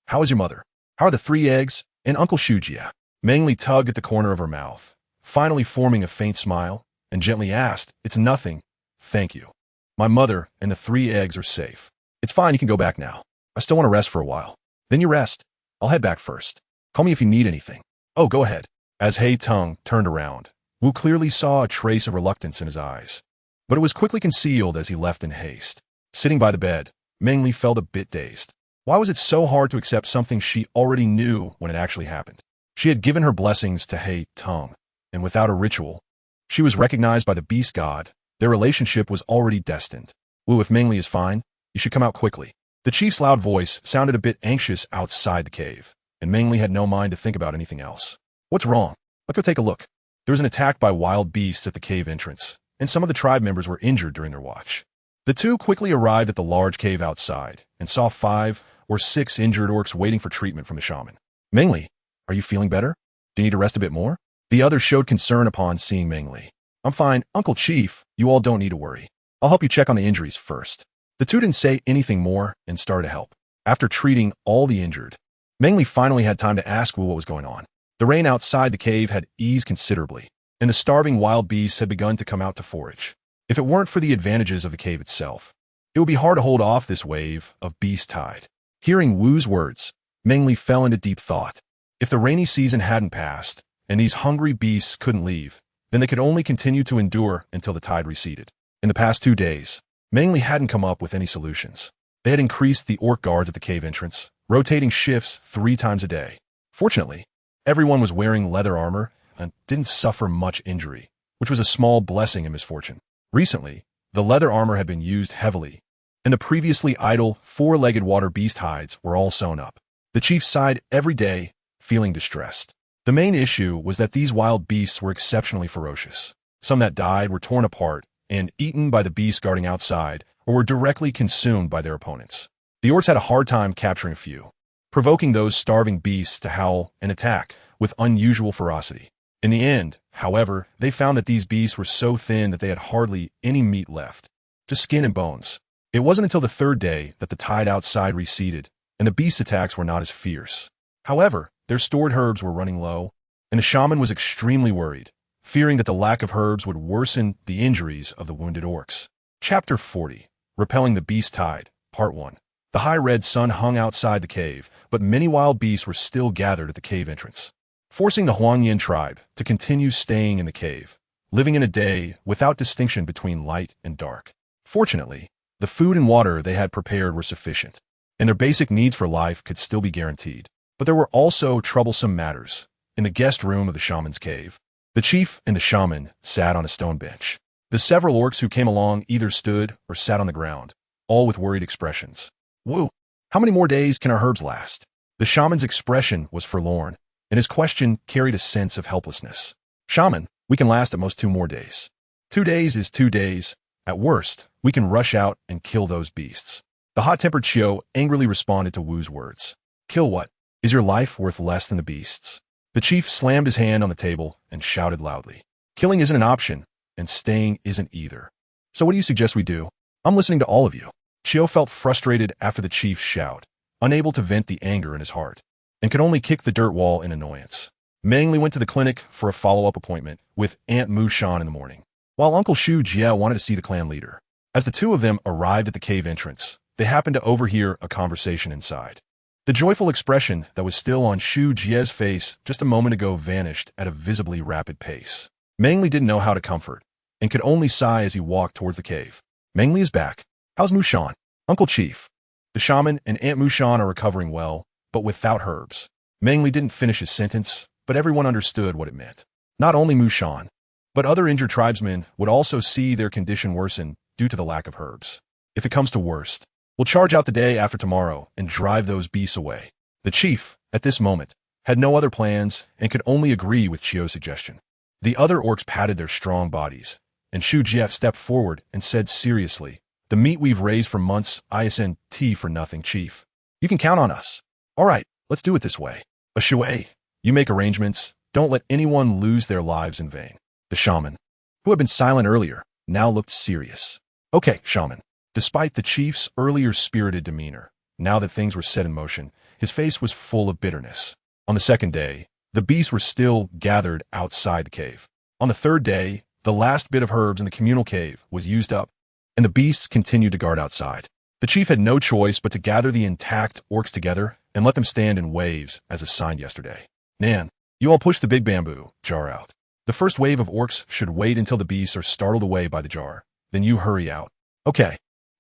[SPEAKER 1] How is your mother? How are the 3 eggs and Uncle Shujia?" Meng Li tugged at the corner of her mouth, finally forming a faint smile, and gently asked, "It's nothing, thank you. My mother and the 3 eggs are safe. It's fine, you can go back now. I still want to rest for a while." "Then you rest. I'll head back first. Call me if you need anything." "Oh, go ahead." As Tong turned around, Wu clearly saw a trace of reluctance in his eyes, but it was quickly concealed as he left in haste. Sitting by the bed, Meng Li felt a bit dazed. Why was it so hard to accept something she already knew when it actually happened? She had given her blessings to Tong, and without a ritual, she was recognized by the beast god. Their relationship was already destined. "Wu, if Meng Li is fine, you should come out quickly." The chief's loud voice sounded a bit anxious outside the cave, and Meng Li had no mind to think about anything else. "What's wrong? Let's go take a look." There was an attack by wild beasts at the cave entrance, and some of the tribe members were injured during their watch. The two quickly arrived at the large cave outside and saw 5 or 6 injured orcs waiting for treatment from the shaman. "Meng Li, are you feeling better? Do you need to rest a bit more?" The others showed concern upon seeing Meng Li. "I'm fine, Uncle Chief. You all don't need to worry. I'll help you check on the injuries first." The two didn't say anything more and started to help. After treating all the injured, Meng Li finally had time to ask Wu what was going on. The rain outside the cave had eased considerably, and the starving wild beasts had begun to come out to forage. If it weren't for the advantages of the cave itself, it would be hard to hold off this wave of beast tide. Hearing Wu's words, Meng Li fell into deep thought. If the rainy season hadn't passed, and these hungry beasts couldn't leave, then they could only continue to endure until the tide receded. In the past 2 days, Meng Li hadn't come up with any solutions. They had increased the orc guards at the cave entrance, rotating shifts 3 times a day. Fortunately, everyone was wearing leather armor and didn't suffer much injury, which was a small blessing in misfortune. Recently, the leather armor had been used heavily, and the previously idle 4-legged water beast hides were all sewn up. The chief sighed every day, feeling distressed. The main issue was that these wild beasts were exceptionally ferocious. Some that died were torn apart and eaten by the beasts guarding outside, or were directly consumed by their opponents. The orcs had a hard time capturing a few, provoking those starving beasts to howl and attack with unusual ferocity. In the end, however, they found that these beasts were so thin that they had hardly any meat left, just skin and bones. It wasn't until the 3rd day that the tide outside receded, and the beast attacks were not as fierce. However, their stored herbs were running low, and the shaman was extremely worried, fearing that the lack of herbs would worsen the injuries of the wounded orcs. Chapter 40. Repelling the Beast Tide, Part 1. The high red sun hung outside the cave, but many wild beasts were still gathered at the cave entrance, forcing the Huangyan tribe to continue staying in the cave, living in a day without distinction between light and dark. Fortunately, the food and water they had prepared were sufficient, and their basic needs for life could still be guaranteed. But there were also troublesome matters. In the guest room of the shaman's cave, the chief and the shaman sat on a stone bench. The several orcs who came along either stood or sat on the ground, all with worried expressions. "Wu, how many more days can our herbs last?" The shaman's expression was forlorn, and his question carried a sense of helplessness. "Shaman, we can last at most 2 more days. 2 days is 2 days. At worst, we can rush out and kill those beasts." The hot-tempered Chiyo angrily responded to Wu's words. "Kill what? Is your life worth less than the beasts?" The chief slammed his hand on the table and shouted loudly. "Killing isn't an option, and staying isn't either. So what do you suggest we do? I'm listening to all of you." Chiyo felt frustrated after the chief's shout, unable to vent the anger in his heart, and could only kick the dirt wall in annoyance. Meng Li went to the clinic for a follow-up appointment with Aunt Mu Shan in the morning, while Uncle Shu Jie wanted to see the clan leader. As the two of them arrived at the cave entrance, they happened to overhear a conversation inside. The joyful expression that was still on Shu Jie's face just a moment ago vanished at a visibly rapid pace. Meng Li didn't know how to comfort, and could only sigh as he walked towards the cave. "Meng Li is back. How's Mu Shan?" "Uncle Chief, the shaman and Aunt Mu Shan are recovering well, but without herbs." Meng Li didn't finish his sentence, but everyone understood what it meant. Not only Mu Shan, but other injured tribesmen would also see their condition worsen due to the lack of herbs. "If it comes to worst, we'll charge out the day after tomorrow and drive those beasts away." The chief, at this moment, had no other plans and could only agree with Chiyo's suggestion. The other orcs patted their strong bodies, and Shu Jie stepped forward and said seriously, The meat we've raised for months, isn't for nothing, chief. You can count on us. All right, let's do it this way. Ashuay, you make arrangements. Don't let anyone lose their lives in vain. The shaman, who had been silent earlier, now looked serious. Okay, shaman. Despite the chief's earlier spirited demeanor, now that things were set in motion, his face was full of bitterness. On the second day, the beasts were still gathered outside the cave. On the third day, the last bit of herbs in the communal cave was used up, and the beasts continued to guard outside. The chief had no choice but to gather the intact orcs together and let them stand in waves as assigned yesterday. Nan, you all push the big bamboo jar out. The first wave of orcs should wait until the beasts are startled away by the jar. Then you hurry out. Okay.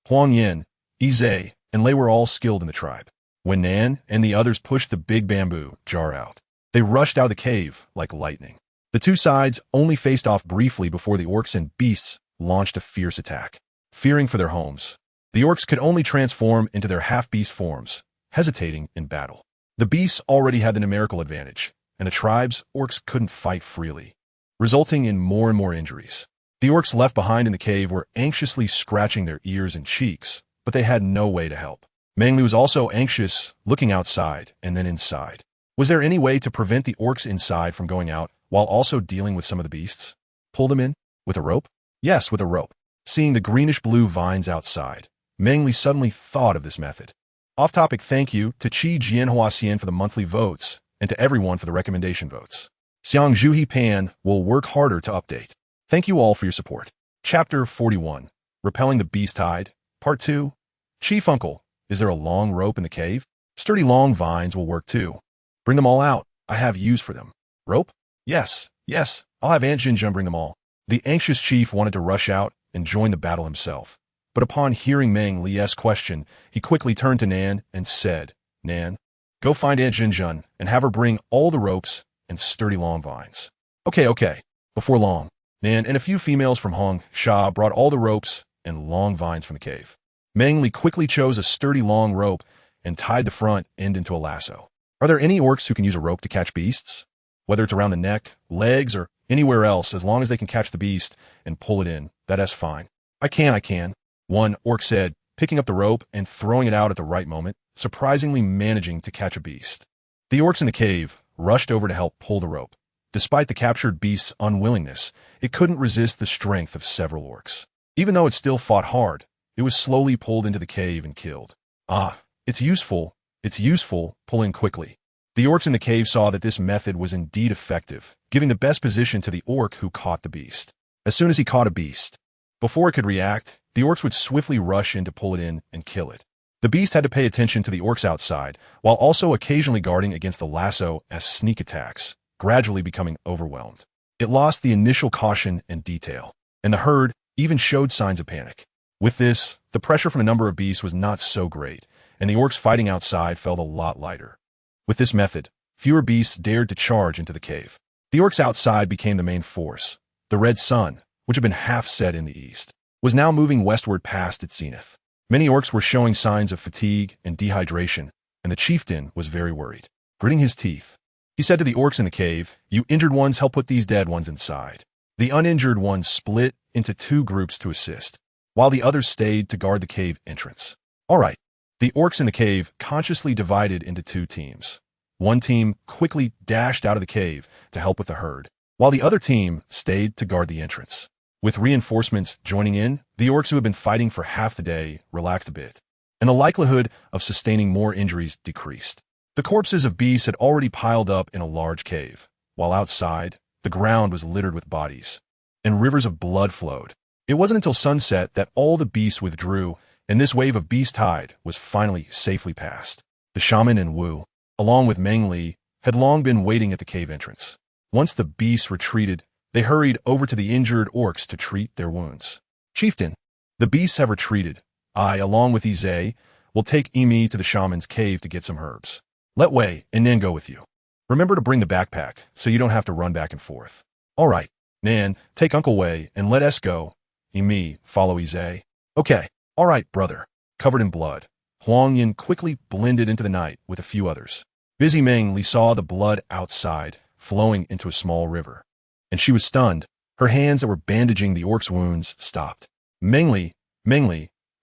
[SPEAKER 1] Huang Yin, Izay, and Lei were all skilled in the tribe. When Nan and the others pushed the big bamboo jar out, they rushed out of the cave like lightning. The two sides only faced off briefly before the orcs and beasts launched a fierce attack. Fearing for their homes, the orcs could only transform into their half-beast forms, hesitating in battle. The beasts already had the numerical advantage, and the tribe's orcs couldn't fight freely, resulting in more and more injuries. The orcs left behind in the cave were anxiously scratching their ears and cheeks, but they had no way to help. Meng Li was also anxious, looking outside and then inside. Was there any way to prevent the orcs inside from going out while also dealing with some of the beasts? Pull them in? With a rope? Yes, with a rope. Seeing the greenish-blue vines outside, Meng Li suddenly thought of this method. Off-topic thank you to Qi Jianhuaxian for the monthly votes and to everyone for the recommendation votes. Xiang Zhuhi Pan will work harder to update. Thank you all for your support. Chapter 41, Repelling the Beast Tide, Part 2. Chief Uncle, is there a long rope in the cave? Sturdy long vines will work too. Bring them all out. I have use for them. Rope? Yes, I'll have Aunt Jinjun bring them all. The anxious chief wanted to rush out and join the battle himself. But upon hearing Meng Li's question, he quickly turned to Nan and said, Nan, go find Aunt Jinjun and have her bring all the ropes and sturdy long vines. Okay. Before long, Nan and a few females from Hong Sha brought all the ropes and long vines from the cave. Meng Li quickly chose a sturdy long rope and tied the front end into a lasso. Are there any orcs who can use a rope to catch beasts? Whether it's around the neck, legs, or anywhere else, as long as they can catch the beast and pull it in, that's fine. I can. One orc said, picking up the rope and throwing it out at the right moment, surprisingly managing to catch a beast. The orcs in the cave rushed over to help pull the rope. Despite the captured beast's unwillingness, it couldn't resist the strength of several orcs. Even though it still fought hard, it was slowly pulled into the cave and killed. It's useful, pulling quickly. The orcs in the cave saw that this method was indeed effective, giving the best position to the orc who caught the beast. As soon as he caught a beast, before it could react, the orcs would swiftly rush in to pull it in and kill it. The beast had to pay attention to the orcs outside, while also occasionally guarding against the lasso as sneak attacks, gradually becoming overwhelmed. It lost the initial caution and detail, and the herd even showed signs of panic. With this, the pressure from a number of beasts was not so great, and the orcs fighting outside felt a lot lighter. With this method, fewer beasts dared to charge into the cave. The orcs outside became the main force. The red sun, which had been half set in the east, was now moving westward past its zenith. Many orcs were showing signs of fatigue and dehydration, and the chieftain was very worried. Gritting his teeth, he said to the orcs in the cave, "You injured ones help put these dead ones inside." The uninjured ones split into two groups to assist, while the others stayed to guard the cave entrance. All right. The orcs in the cave consciously divided into two teams. One team quickly dashed out of the cave to help with the herd, while the other team stayed to guard the entrance. With reinforcements joining in, the orcs who had been fighting for half the day relaxed a bit, and the likelihood of sustaining more injuries decreased. The corpses of beasts had already piled up in a large cave, while outside, the ground was littered with bodies, and rivers of blood flowed. It wasn't until sunset that all the beasts withdrew, and this wave of beast tide was finally safely passed. The shaman and Wu, along with Meng Li, had long been waiting at the cave entrance. Once the beasts retreated, they hurried over to the injured orcs to treat their wounds. Chieftain, the beasts have retreated. I, along with Izay, will take Emi to the shaman's cave to get some herbs. Let Wei and Nan go with you. Remember to bring the backpack so you don't have to run back and forth. All right, Nan, take Uncle Wei and let us go. Emi, follow Izay. Okay. All right, brother. Covered in blood, Huang Yin quickly blended into the night with a few others. Busy Meng Li saw the blood outside, flowing into a small river, and she was stunned. Her hands that were bandaging the orc's wounds stopped. Meng Li,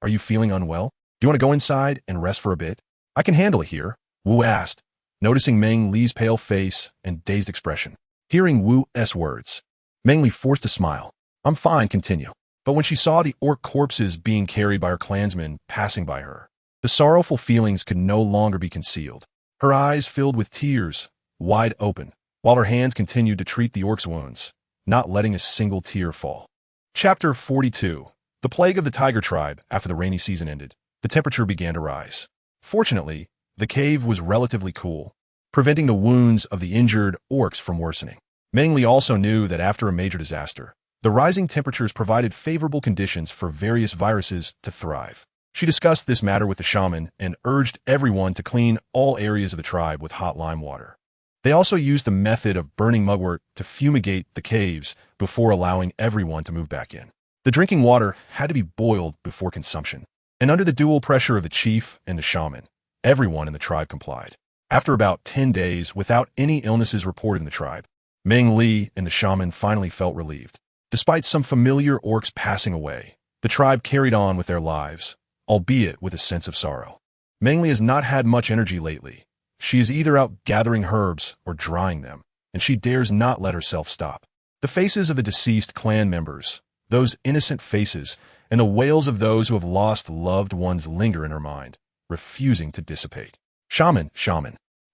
[SPEAKER 1] Are you feeling unwell? Do you want to go inside and rest for a bit? I can handle it here, Wu asked, noticing Meng Li's pale face and dazed expression. Hearing Wu's words, Meng Li forced a smile. I'm fine, continue. But when she saw the orc corpses being carried by her clansmen passing by her, the sorrowful feelings could no longer be concealed. Her eyes filled with tears, wide open, while her hands continued to treat the orc's wounds, not letting a single tear fall. Chapter 42. The plague of the tiger tribe. After the rainy season ended, the temperature began to rise. Fortunately, the cave was relatively cool, preventing the wounds of the injured orcs from worsening. Meng Li also knew that after a major disaster, the rising temperatures provided favorable conditions for various viruses to thrive. She discussed this matter with the shaman and urged everyone to clean all areas of the tribe with hot lime water. They also used the method of burning mugwort to fumigate the caves before allowing everyone to move back in. The drinking water had to be boiled before consumption, and under the dual pressure of the chief and the shaman, everyone in the tribe complied. After about 10 days without any illnesses reported in the tribe, Meng Li and the shaman finally felt relieved. Despite some familiar orcs passing away, the tribe carried on with their lives, albeit with a sense of sorrow. Meng Li has not had much energy lately. She is either out gathering herbs or drying them, and she dares not let herself stop. The faces of the deceased clan members, those innocent faces, and the wails of those who have lost loved ones linger in her mind, refusing to dissipate. Shaman.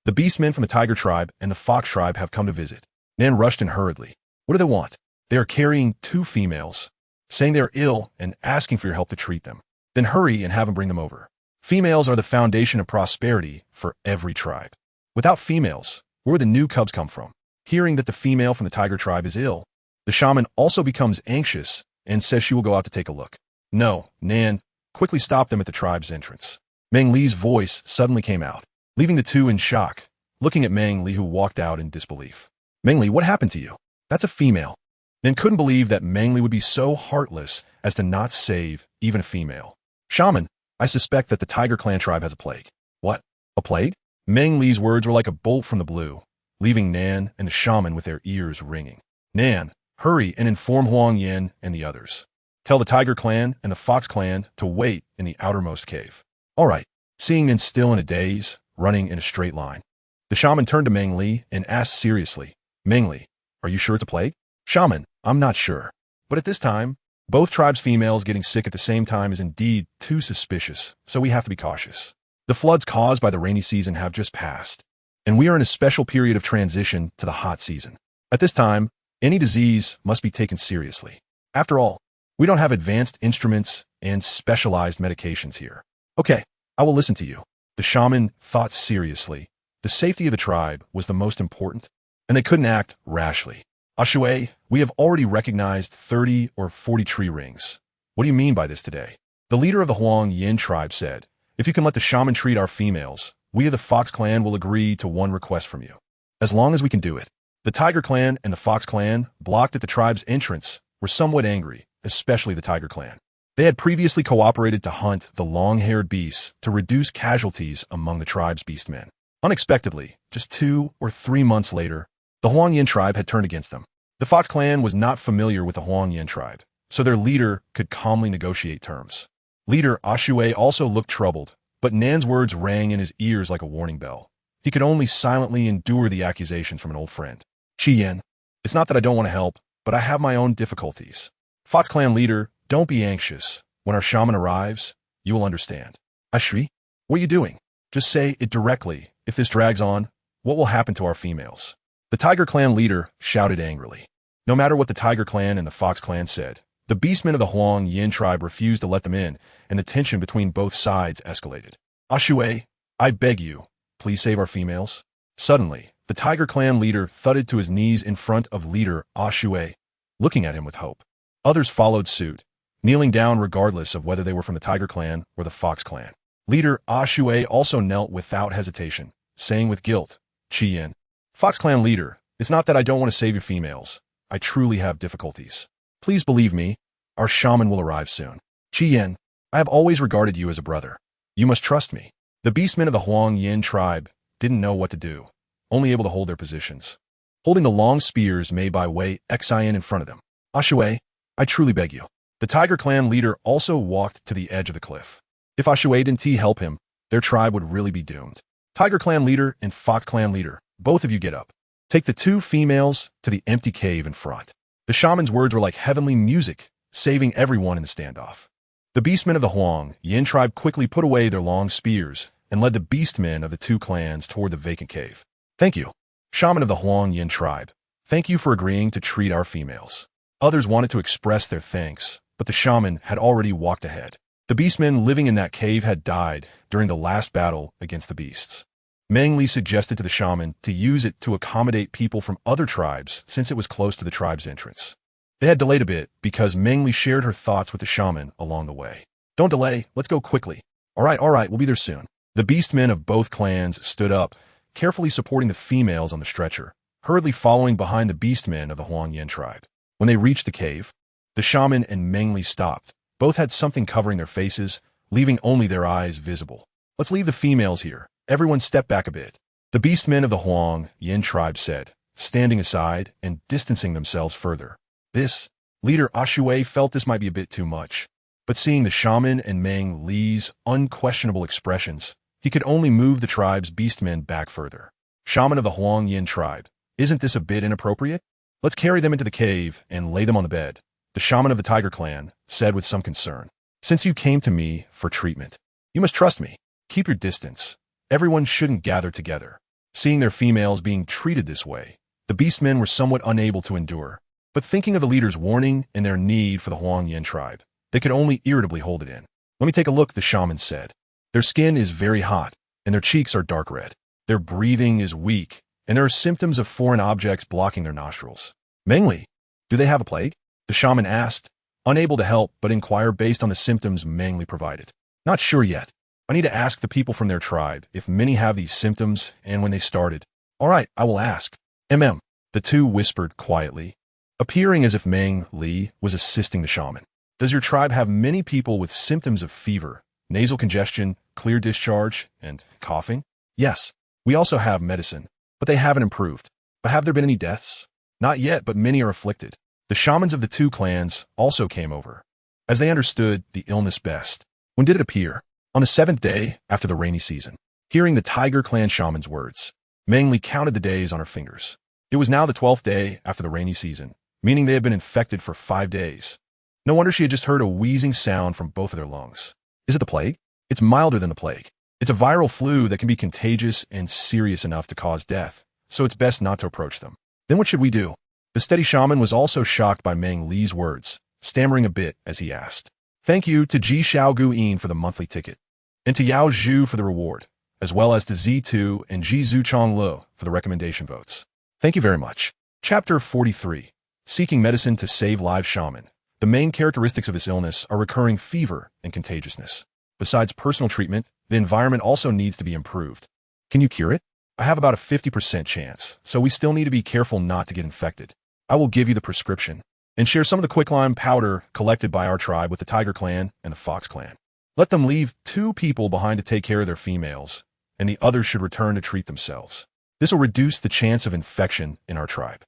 [SPEAKER 1] The beastmen from the tiger tribe and the fox tribe have come to visit. Nan rushed in hurriedly. What do they want? They are carrying 2 females, saying they are ill and asking for your help to treat them. Then hurry and have them bring them over. Females are the foundation of prosperity for every tribe. Without females, where would the new cubs come from? Hearing that the female from the tiger tribe is ill, the shaman also becomes anxious and says she will go out to take a look. No, Nan quickly stopped them at the tribe's entrance. Meng Li's voice suddenly came out, leaving the two in shock, looking at Meng Li, who walked out in disbelief. Meng Li, what happened to you? That's a female. Nan couldn't believe that Meng Li would be so heartless as to not save even a female. Shaman, I suspect that the tiger clan tribe has a plague. What? A plague? Meng Li's words were like a bolt from the blue, leaving Nan and the shaman with their ears ringing. Nan, hurry and inform Huang Yin and the others. Tell the tiger clan and the fox clan to wait in the outermost cave. All right. Seeing Nan still in a daze, running in a straight line, the shaman turned to Meng Li and asked seriously, Meng Li, are you sure it's a plague? Shaman, I'm not sure. But at this time, both tribes' females getting sick at the same time is indeed too suspicious, so we have to be cautious. The floods caused by the rainy season have just passed, and we are in a special period of transition to the hot season. At this time, any disease must be taken seriously. After all, we don't have advanced instruments and specialized medications here. Okay, I will listen to you. The shaman thought seriously. The safety of the tribe was the most important, and they couldn't act rashly. Ashui, we have already recognized 30 or 40 tree rings. What do you mean by this today? The leader of the Huang Yin tribe said, if you can let the shaman treat our females, we of the Fox clan will agree to one request from you. As long as we can do it. The Tiger clan and the Fox clan, blocked at the tribe's entrance, were somewhat angry, especially the Tiger clan. They had previously cooperated to hunt the long-haired beasts to reduce casualties among the tribe's beastmen. Unexpectedly, just 2 or 3 months later, the Huang Yin tribe had turned against them. The Fox clan was not familiar with the Huang Yin tribe, so their leader could calmly negotiate terms. Leader Ashui also looked troubled, but Nan's words rang in his ears like a warning bell. He could only silently endure the accusations from an old friend. Qi Yin, it's not that I don't want to help, but I have my own difficulties. Fox clan leader, don't be anxious. When our shaman arrives, you will understand. Ashri, what are you doing? Just say it directly. If this drags on, what will happen to our females? The Tiger clan leader shouted angrily. No matter what the Tiger clan and the Fox clan said, the beastmen of the Huang Yin tribe refused to let them in, and the tension between both sides escalated. Ashui, I beg you, please save our females. Suddenly, the Tiger clan leader thudded to his knees in front of leader Ashui, looking at him with hope. Others followed suit, kneeling down regardless of whether they were from the Tiger clan or the Fox clan. Leader Ashui also knelt without hesitation, saying with guilt, Qi Yin, Fox clan leader, it's not that I don't want to save your females. I truly have difficulties. Please believe me, our shaman will arrive soon. Qi Yin, I have always regarded you as a brother. You must trust me. The beastmen of the Huang Yin tribe didn't know what to do, only able to hold their positions, holding the long spears made by Wei Xian in front of them. Ashui, I truly beg you. The The tiger clan leader also walked to the edge of the cliff. If awaken.T help him, their tribe would really be doomed. Tiger clan leader and fox clan leader, both of you get up. Take the two females to the empty cave in front. The shaman's words were like heavenly music, saving everyone in the standoff. The beastmen of the Huang Yin tribe quickly put away their long spears and led the beastmen of the two clans toward the vacant cave. Thank you, shaman of the Huang Yin tribe. Thank you for agreeing to treat our females. Others wanted to express their thanks, but the shaman had already walked ahead. The beastmen living in that cave had died during the last battle against the beasts. Meng Li suggested to the shaman to use it to accommodate people from other tribes since it was close to the tribe's entrance. They had delayed a bit because Meng Li shared her thoughts with the shaman along the way. Don't delay, let's go quickly. All right, we'll be there soon. The beastmen of both clans stood up, carefully supporting the females on the stretcher, hurriedly following behind the beastmen of the Huang Yin tribe. When they reached the cave, the shaman and Meng Li stopped. Both had something covering their faces, leaving only their eyes visible. Let's leave the females here. Everyone step back a bit. The beastmen of the Huang Yin tribe said, standing aside and distancing themselves further. This leader Ashui felt this might be a bit too much, but seeing the shaman and Meng Li's unquestionable expressions, he could only move the tribe's beastmen back further. Shaman of the Huang Yin tribe, isn't this a bit inappropriate? Let's carry them into the cave and lay them on the bed. The shaman of the tiger clan said with some concern. Since you came to me for treatment, you must trust me. Keep your distance. Everyone shouldn't gather together. Seeing their females being treated this way, the beastmen were somewhat unable to endure. But thinking of the leader's warning and their need for the Huang Yin tribe, they could only irritably hold it in. Let me take a look, the shaman said. Their skin is very hot, and their cheeks are dark red. Their breathing is weak, and there are symptoms of foreign objects blocking their nostrils. Meng Li, do they have a plague? The shaman asked, unable to help but inquire based on the symptoms Meng Li provided. Not sure yet. I need to ask the people from their tribe if many have these symptoms and when they started. All right, I will ask. The two whispered quietly, appearing as if Meng Li was assisting the shaman. Does your tribe have many people with symptoms of fever, nasal congestion, clear discharge, and coughing? Yes. We also have medicine, but they haven't improved. But have there been any deaths? Not yet, but many are afflicted. The shamans of the two clans also came over, as they understood the illness best. When did it appear? On the 7th day after the rainy season. Hearing the tiger clan shaman's words, Meng Li counted the days on her fingers. It was now the 12th day after the rainy season, meaning they had been infected for 5 days. No wonder she had just heard a wheezing sound from both of their lungs. Is it the plague? It's milder than the plague. It's a viral flu that can be contagious and serious enough to cause death, so it's best not to approach them. Then what should we do? The steady shaman was also shocked by Meng Li's words, stammering a bit as he asked. Thank you to Ji Xiaogu Yin for the monthly ticket, and to Yao Zhu for the reward, as well as to Z2 and Ji Zuchong Lo for the recommendation votes. Thank you very much. Chapter 43. Seeking medicine to save lives shaman. The main characteristics of this illness are recurring fever and contagiousness. Besides personal treatment, the environment also needs to be improved. Can you cure it? I have about a 50% chance, so we still need to be careful not to get infected. I will give you the prescription and share some of the quicklime powder collected by our tribe with the Tiger Clan and the Fox Clan. Let them leave 2 people behind to take care of their females, and the others should return to treat themselves. This will reduce the chance of infection in our tribe.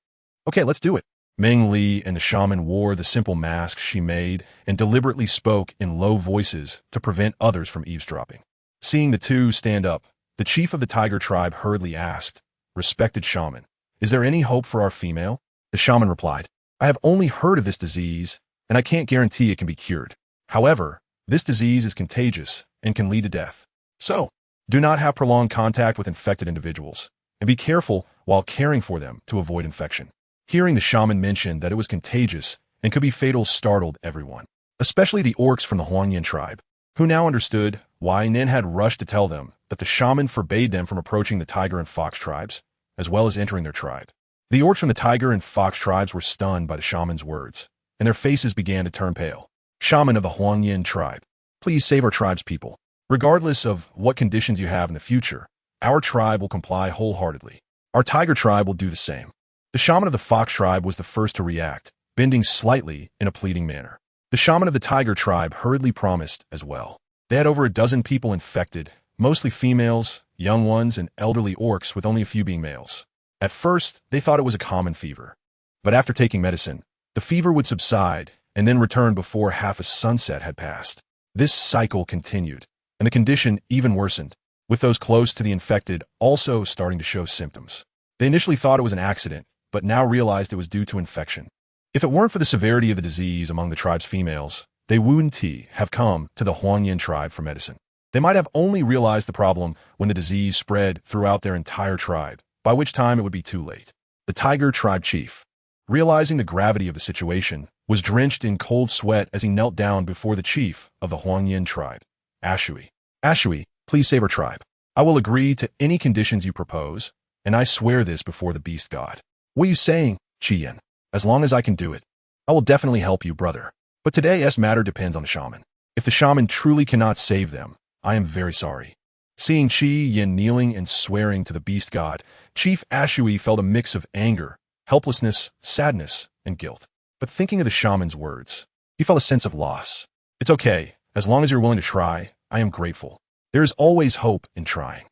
[SPEAKER 1] Okay, let's do it. Meng Li and the shaman wore the simple masks she made and deliberately spoke in low voices to prevent others from eavesdropping. Seeing the two stand up, the chief of the tiger tribe hurriedly asked, Respected shaman, is there any hope for our female? The shaman replied, I have only heard of this disease, and I can't guarantee it can be cured. However, this disease is contagious and can lead to death. So, do not have prolonged contact with infected individuals, and be careful while caring for them to avoid infection. Hearing the shaman mention that it was contagious and could be fatal startled everyone, especially the orcs from the Huangyan tribe, who now understood why Nin had rushed to tell them that the shaman forbade them from approaching the tiger and fox tribes, as well as entering their tribe. The orcs from the tiger and fox tribes were stunned by the shaman's words, and their faces began to turn pale. Shaman of the Huangyan tribe, please save our tribe's people. Regardless of what conditions you have in the future, our tribe will comply wholeheartedly. Our tiger tribe will do the same. The shaman of the fox tribe was the first to react, bending slightly in a pleading manner. The shaman of the tiger tribe hurriedly promised as well. They had over a dozen people infected, mostly females, young ones, and elderly orcs, with only a few being males. At first, they thought it was a common fever. But after taking medicine, the fever would subside, and then returned before half a sunset had passed. This cycle continued, and the condition even worsened, with those close to the infected also starting to show symptoms. They initially thought it was an accident, but now realized it was due to infection. If it weren't for the severity of the disease among the tribe's females, they wouldn't have come to the Huangyan tribe for medicine. They might have only realized the problem when the disease spread throughout their entire tribe, by which time it would be too late. The tiger tribe chief, realizing the gravity of the situation, was drenched in cold sweat as he knelt down before the chief of the Huangyan tribe, Ashui. Ashui, please save our tribe. I will agree to any conditions you propose, and I swear this before the beast god. What are you saying, Qian? As long as I can do it, I will definitely help you, brother. But today's matter depends on the shaman. If the shaman truly cannot save them, I am very sorry. Seeing Qi Yin kneeling and swearing to the beast god, Chief Ashui felt a mix of anger, helplessness, sadness, and guilt. But thinking of the shaman's words, he felt a sense of loss. It's okay, as long as you're willing to try, I am grateful. There is always hope in trying.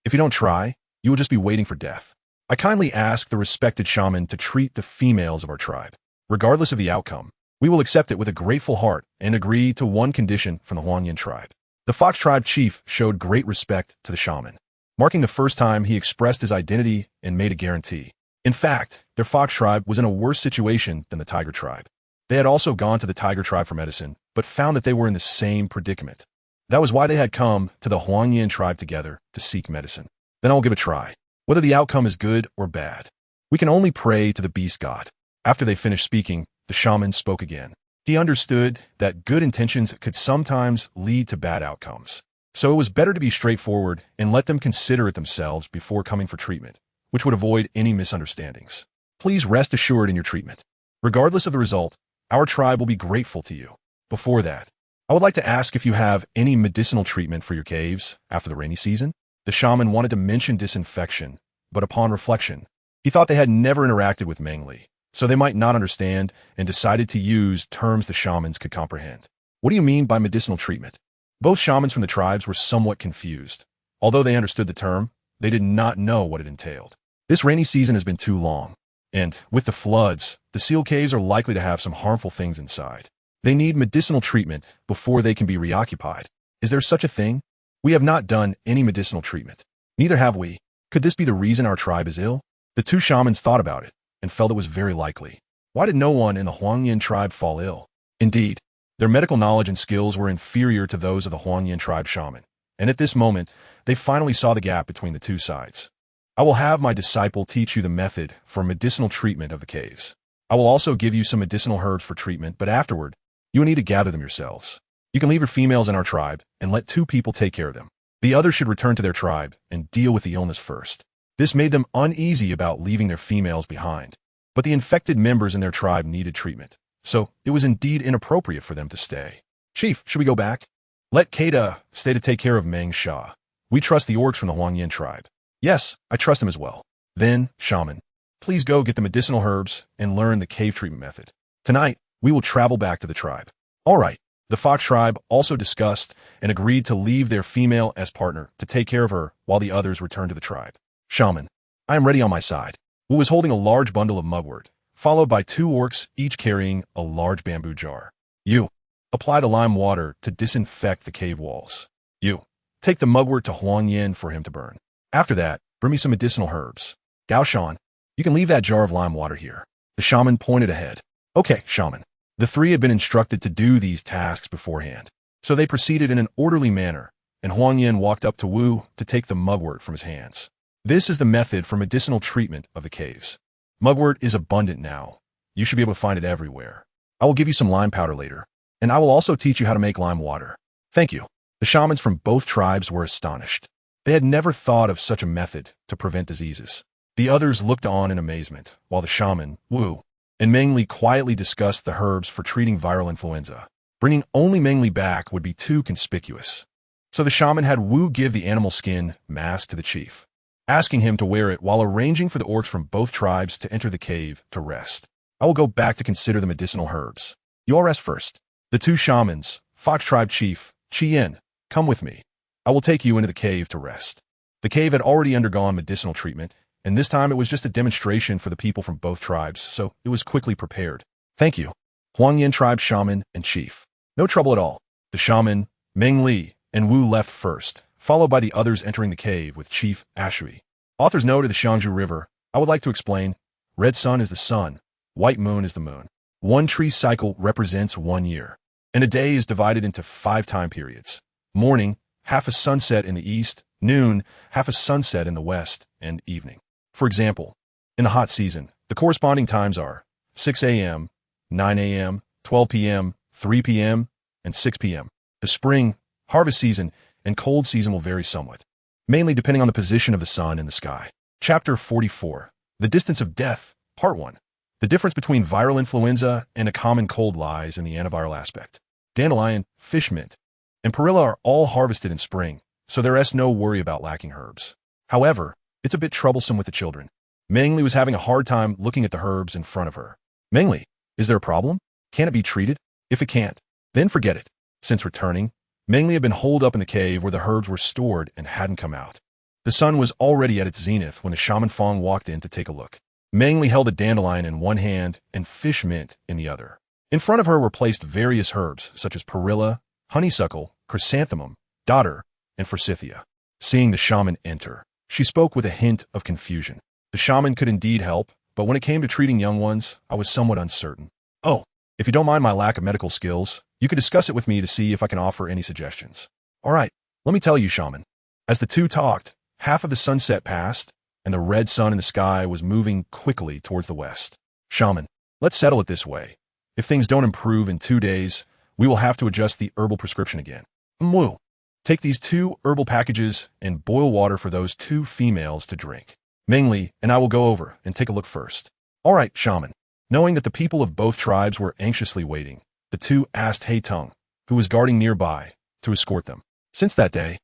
[SPEAKER 1] If you don't try, you will just be waiting for death. I kindly ask the respected shaman to treat the females of our tribe. Regardless of the outcome, we will accept it with a grateful heart and agree to one condition from the Huangyan tribe. The Fox tribe chief showed great respect to the shaman, marking the first time he expressed his identity and made a guarantee. In fact, their Fox tribe was in a worse situation than the Tiger tribe. They had also gone to the Tiger tribe for medicine, but found that they were in the same predicament. That was why they had come to the Huangyan tribe together to seek medicine. Then I'll give a try. Whether the outcome is good or bad, we can only pray to the beast god. After they finished speaking, the shaman spoke again. He understood that good intentions could sometimes lead to bad outcomes. So it was better to be straightforward and let them consider it themselves before coming for treatment, which would avoid any misunderstandings. Please rest assured in your treatment. Regardless of the result, our tribe will be grateful to you. Before that, I would like to ask if you have any medicinal treatment for your caves after the rainy season. The shaman wanted to mention disinfection, but upon reflection, he thought they had never interacted with Meng Li, so they might not understand, and decided to use terms the shamans could comprehend. What do you mean by medicinal treatment? Both shamans from the tribes were somewhat confused. Although they understood the term, they did not know what it entailed. This rainy season has been too long, and with the floods, the seal caves are likely to have some harmful things inside. They need medicinal treatment before they can be reoccupied. Is there such a thing? We have not done any medicinal treatment. Neither have we. Could this be the reason our tribe is ill? The two shamans thought about it and felt it was very likely. Why did no one in the Huangyan tribe fall ill? Indeed, their medical knowledge and skills were inferior to those of the Huangyan tribe shaman, and at this moment, they finally saw the gap between the two sides. I will have my disciple teach you the method for medicinal treatment of the caves. I will also give you some medicinal herbs for treatment, but afterward, you will need to gather them yourselves. You can leave your females in our tribe and let 2 people take care of them. The others should return to their tribe and deal with the illness first. This made them uneasy about leaving their females behind, but the infected members in their tribe needed treatment, so it was indeed inappropriate for them to stay. Chief, should we go back? Let Keita stay to take care of Meng Sha. We trust the orcs from the Huangyan tribe. Yes, I trust them as well. Then, shaman, please go get the medicinal herbs and learn the cave treatment method. Tonight, we will travel back to the tribe. All right. The Fox tribe also discussed and agreed to leave their female as partner to take care of her while the others returned to the tribe. Shaman, I am ready on my side. Wu was holding a large bundle of mugwort, followed by 2 orcs each carrying a large bamboo jar. You, apply the lime water to disinfect the cave walls. You, take the mugwort to Huangyan for him to burn. After that, bring me some medicinal herbs. Gao Shan, you can leave that jar of lime water here. The shaman pointed ahead. Okay, shaman. The 3 had been instructed to do these tasks beforehand, so they proceeded in an orderly manner, and Huangyan walked up to Wu to take the mugwort from his hands. This is the method for medicinal treatment of the caves. Mugwort is abundant now. You should be able to find it everywhere. I will give you some lime powder later, and I will also teach you how to make lime water. Thank you. The shamans from both tribes were astonished. They had never thought of such a method to prevent diseases. The others looked on in amazement, while the shaman, Wu, and Meng Li quietly discussed the herbs for treating viral influenza. Bringing only Meng Li back would be too conspicuous. So the shaman had Wu give the animal skin mask to the chief, asking him to wear it while arranging for the orcs from both tribes to enter the cave to rest. I will go back to consider the medicinal herbs. You all rest first. The 2 shamans, Fox tribe chief, Qian, come with me. I will take you into the cave to rest. The cave had already undergone medicinal treatment, and this time it was just a demonstration for the people from both tribes, so it was quickly prepared. Thank you. Huangyan tribe shaman and chief. No trouble at all. The shaman, Meng Li, and Wu left first, followed by the others entering the cave with Chief Ashui. Author's note of the Shangju River. I would like to explain. Red sun is the sun. White moon is the moon. One tree cycle represents 1 year. And a day is divided into 5 time periods. Morning, half a sunset in the east, noon, half a sunset in the west, and evening. For example, in the hot season, the corresponding times are 6 a.m., 9 a.m., 12 p.m., 3 p.m., and 6 p.m. The spring, harvest season, and cold season will vary somewhat, mainly depending on the position of the sun in the sky. Chapter 44. The Distance of Death, Part 1. The difference between viral influenza and a common cold lies in the antiviral aspect. Dandelion, fish mint, and perilla are all harvested in spring, so there is no worry about lacking herbs. However, it's a bit troublesome with the children. Meng Li was having a hard time looking at the herbs in front of her. Meng Li, is there a problem? Can it be treated? If it can't, then forget it. Since returning, Meng Li had been holed up in the cave where the herbs were stored and hadn't come out. The sun was already at its zenith when the shaman Fong walked in to take a look. Meng Li held a dandelion in one hand and fish mint in the other. In front of her were placed various herbs such as perilla, honeysuckle, chrysanthemum, dodder, and forsythia. Seeing the shaman enter, she spoke with a hint of confusion. The shaman could indeed help, but when it came to treating young ones, I was somewhat uncertain. Oh, if you don't mind my lack of medical skills, you could discuss it with me to see if I can offer any suggestions. All right, let me tell you, shaman. As the two talked, half of the sunset passed, and the red sun in the sky was moving quickly towards the west. Shaman, let's settle it this way. If things don't improve in 2 days, we will have to adjust the herbal prescription again. Wu, take these 2 herbal packages and boil water for those 2 females to drink. Meng Li and I will go over and take a look first. All right, shaman. Knowing that the people of both tribes were anxiously waiting, the 2 asked Tung, who was guarding nearby, to escort them. Since that day,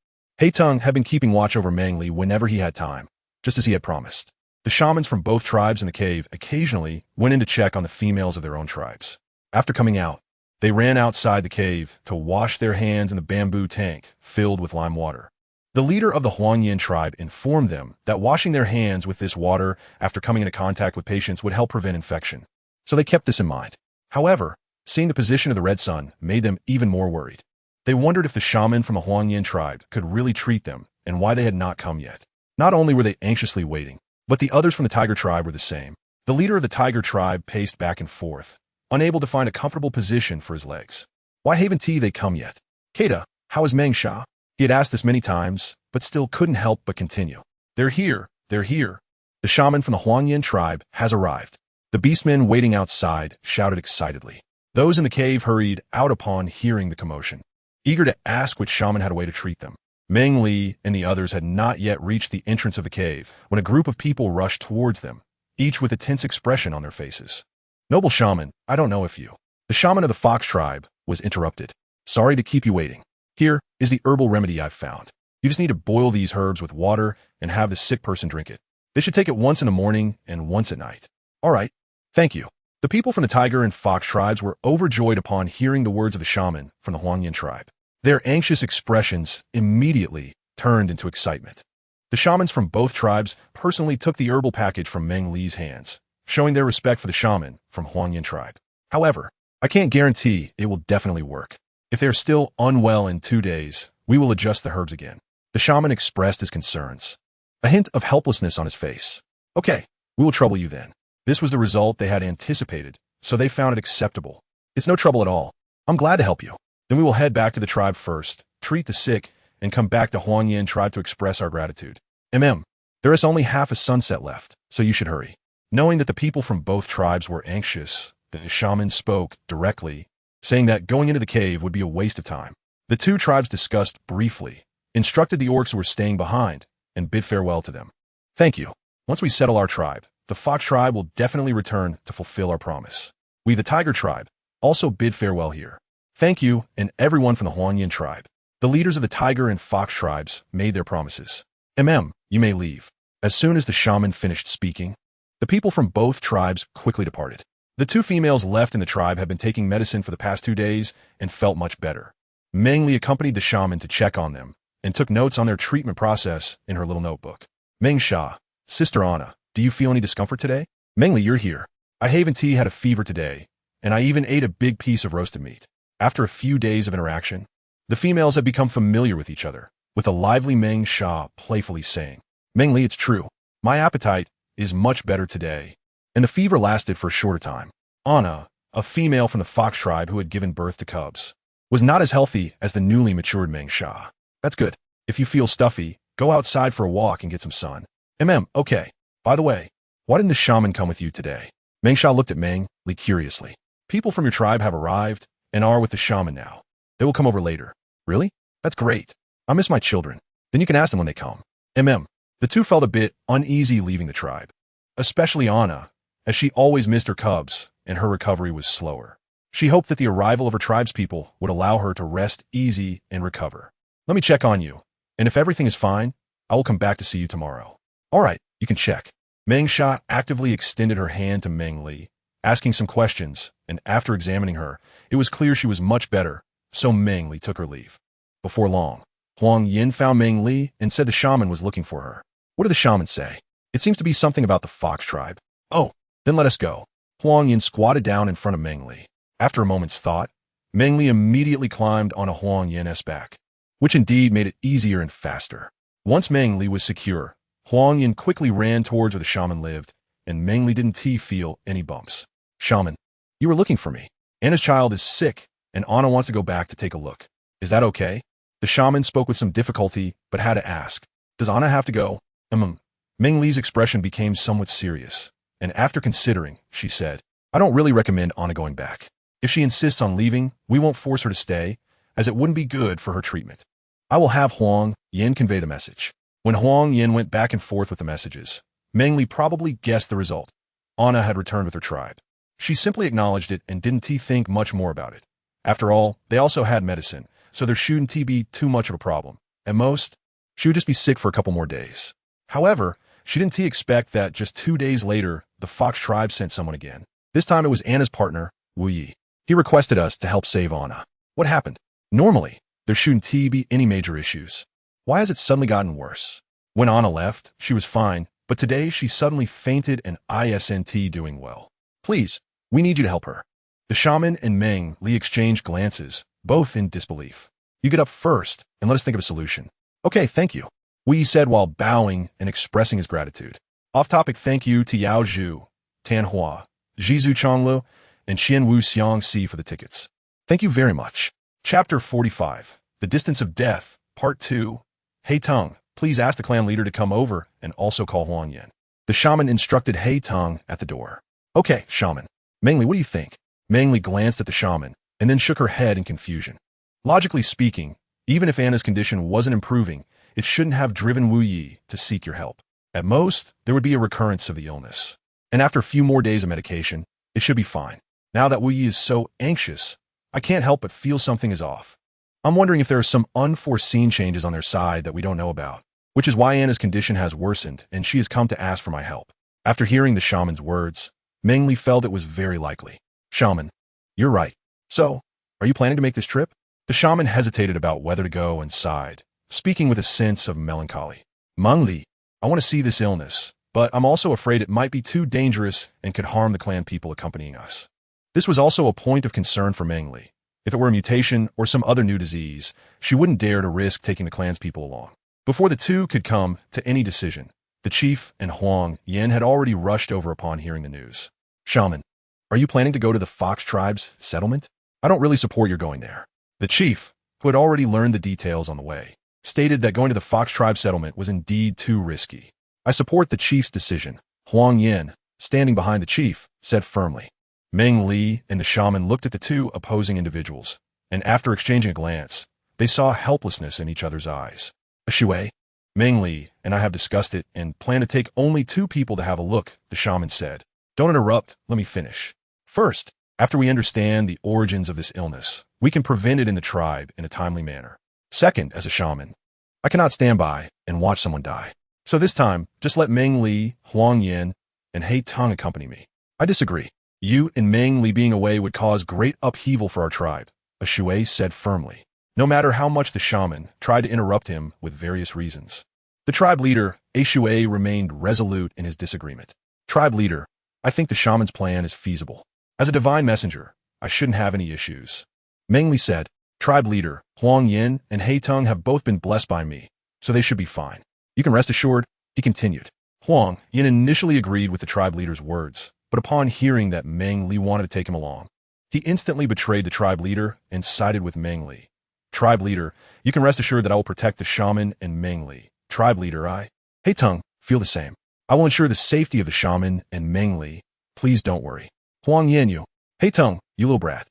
[SPEAKER 1] Tung had been keeping watch over Meng Li whenever he had time, just as he had promised. The shamans from both tribes in the cave occasionally went in to check on the females of their own tribes. After coming out, they ran outside the cave to wash their hands in the bamboo tank filled with lime water. The leader of the Huangyan tribe informed them that washing their hands with this water after coming into contact with patients would help prevent infection, so they kept this in mind. However, seeing the position of the red sun made them even more worried. They wondered if the shaman from the Huangyan tribe could really treat them and why they had not come yet. Not only were they anxiously waiting, but the others from the tiger tribe were the same. The leader of the tiger tribe paced back and forth, unable to find a comfortable position for his legs. Why haven't they come yet? Kata, how is Meng Sha? He had asked this many times, but still couldn't help but continue. They're here, they're here. The shaman from the Huangyan tribe has arrived. The beastmen waiting outside shouted excitedly. Those in the cave hurried out upon hearing the commotion, eager to ask which shaman had a way to treat them. Meng Li and the others had not yet reached the entrance of the cave when a group of people rushed towards them, each with a tense expression on their faces. Noble shaman, I don't know if you. The shaman of the fox tribe was interrupted. Sorry to keep you waiting. Here is the herbal remedy I've found. You just need to boil these herbs with water and have the sick person drink it. They should take it once in the morning and once at night. All right. Thank you. The people from the tiger and fox tribes were overjoyed upon hearing the words of the shaman from the Huangyan tribe. Their anxious expressions immediately turned into excitement. The shamans from both tribes personally took the herbal package from Meng Li's hands, showing their respect for the shaman from Huangyan tribe. However, I can't guarantee it will definitely work. If they are still unwell in 2 days, we will adjust the herbs again. The shaman expressed his concerns, a hint of helplessness on his face. Okay, we will trouble you then. This was the result they had anticipated, so they found it acceptable. It's no trouble at all. I'm glad to help you. Then we will head back to the tribe first, treat the sick, and come back to Huangyan tribe to express our gratitude. There is only half a sunset left, so you should hurry. Knowing that the people from both tribes were anxious, the shaman spoke directly, saying that going into the cave would be a waste of time. The 2 tribes discussed briefly, instructed the orcs who were staying behind, and bid farewell to them. Thank you. Once we settle our tribe, the fox tribe will definitely return to fulfill our promise. We, the tiger tribe, also bid farewell here. Thank you, and everyone from the Huangyan tribe. The leaders of the tiger and fox tribes made their promises. You may leave. As soon as the shaman finished speaking, the people from both tribes quickly departed. The 2 females left in the tribe had been taking medicine for the past 2 days and felt much better. Meng Li accompanied the shaman to check on them and took notes on their treatment process in her little notebook. Meng Sha, Sister Anna, do you feel any discomfort today? Meng Li, you're here. I had a fever today, and I even ate a big piece of roasted meat. After a few days of interaction, the females had become familiar with each other, with a lively Meng Sha playfully saying, Meng Li, it's true. My appetite is much better today. And the fever lasted for a shorter time. Anna, a female from the fox tribe who had given birth to cubs, was not as healthy as the newly matured Meng Sha. That's good. If you feel stuffy, go outside for a walk and get some sun. Okay. By the way, why didn't the shaman come with you today? Meng Sha looked at Meng Li curiously. People from your tribe have arrived and are with the shaman now. They will come over later. Really? That's great. I miss my children. Then you can ask them when they come. The two felt a bit uneasy leaving the tribe, especially Anna, as she always missed her cubs and her recovery was slower. She hoped that the arrival of her tribespeople would allow her to rest easy and recover. Let me check on you, and if everything is fine, I will come back to see you tomorrow. All right, you can check. Meng Sha actively extended her hand to Meng Li, asking some questions, and after examining her, it was clear she was much better, so Meng Li took her leave. Before long, Huang Yin found Meng Li and said the shaman was looking for her. What did the shaman say? It seems to be something about the fox tribe. Oh, then let us go. Huang Yin squatted down in front of Meng Li. After a moment's thought, Meng Li immediately climbed on a Huang Yin's back, which indeed made it easier and faster. Once Meng Li was secure, Huang Yin quickly ran towards where the shaman lived, and Meng Li didn't feel any bumps. Shaman, you were looking for me. Anna's child is sick, and Anna wants to go back to take a look. Is that okay? The shaman spoke with some difficulty, but had to ask, does Anna have to go? Meng Li's expression became somewhat serious, and after considering, she said, I don't really recommend Anna going back. If she insists on leaving, we won't force her to stay, as it wouldn't be good for her treatment. I will have Huang Yin convey the message. When Huang Yin went back and forth with the messages, Meng Li probably guessed the result. Anna had returned with her tribe. She simply acknowledged it and didn't think much more about it. After all, they also had medicine, so there shouldn't be too much of a problem. At most, she would just be sick for a couple more days. However, she didn't expect that just 2 days later, the fox tribe sent someone again. This time it was Anna's partner, Wu Yi. He requested us to help save Anna. What happened? Normally, there shouldn't be any major issues. Why has it suddenly gotten worse? When Anna left, she was fine, but today she suddenly fainted and isn't doing well. Please, we need you to help her. The shaman and Meng Li exchanged glances, both in disbelief. You get up first and let us think of a solution. Okay, thank you. Wu Yi said while bowing and expressing his gratitude. Off-topic thank you to Yao Zhu, Tan Hua, Zhizu Chonglu, and Qian Wu Xiangxi for the tickets. Thank you very much. Chapter 45, The Distance of Death, Part 2. Hey Tung, please ask the clan leader to come over and also call Huang Yin. The shaman instructed Hey Tung at the door. Okay, shaman. Meng Li, what do you think? Meng Li glanced at the shaman and then shook her head in confusion. Logically speaking, even if Anna's condition wasn't improving, it shouldn't have driven Wu Yi to seek your help. At most, there would be a recurrence of the illness. And after a few more days of medication, it should be fine. Now that Wu Yi is so anxious, I can't help but feel something is off. I'm wondering if there are some unforeseen changes on their side that we don't know about, which is why Anna's condition has worsened and she has come to ask for my help. After hearing the shaman's words, Meng Li felt it was very likely. Shaman, you're right. So, are you planning to make this trip? The shaman hesitated about whether to go and sighed, speaking with a sense of melancholy. Meng Li, I want to see this illness, but I'm also afraid it might be too dangerous and could harm the clan people accompanying us. This was also a point of concern for Meng Li. If it were a mutation or some other new disease, she wouldn't dare to risk taking the clan's people along. Before the two could come to any decision, the chief and Huang Yin had already rushed over upon hearing the news. Shaman, are you planning to go to the Fox tribe's settlement? I don't really support your going there. The chief, who had already learned the details on the way, stated that going to the Fox tribe settlement was indeed too risky. I support the chief's decision. Huang Yin, standing behind the chief, said firmly. Meng Li and the shaman looked at the two opposing individuals, and after exchanging a glance, they saw helplessness in each other's eyes. Shui, Meng Li and I have discussed it and plan to take only 2 people to have a look, the shaman said. Don't interrupt, let me finish. First, after we understand the origins of this illness, we can prevent it in the tribe in a timely manner. Second, as a shaman, I cannot stand by and watch someone die. So this time, just let Meng Li, Huang Yin, and He Tung accompany me. I disagree. You and Meng Li being away would cause great upheaval for our tribe, Shui said firmly, no matter how much the shaman tried to interrupt him with various reasons. The tribe leader, Shui, remained resolute in his disagreement. Tribe leader, I think the shaman's plan is feasible. As a divine messenger, I shouldn't have any issues. Meng Li said, tribe leader, Huang Yin and He Teng have both been blessed by me, so they should be fine. You can rest assured, he continued. Huang Yin initially agreed with the tribe leader's words, but upon hearing that Meng Li wanted to take him along, he instantly betrayed the tribe leader and sided with Meng Li. Tribe leader, you can rest assured that I will protect the shaman and Meng Li. Tribe leader, He Teng, feel the same. I will ensure the safety of the shaman and Meng Li. Please don't worry. Huang Yin, you. He Teng, you little brat.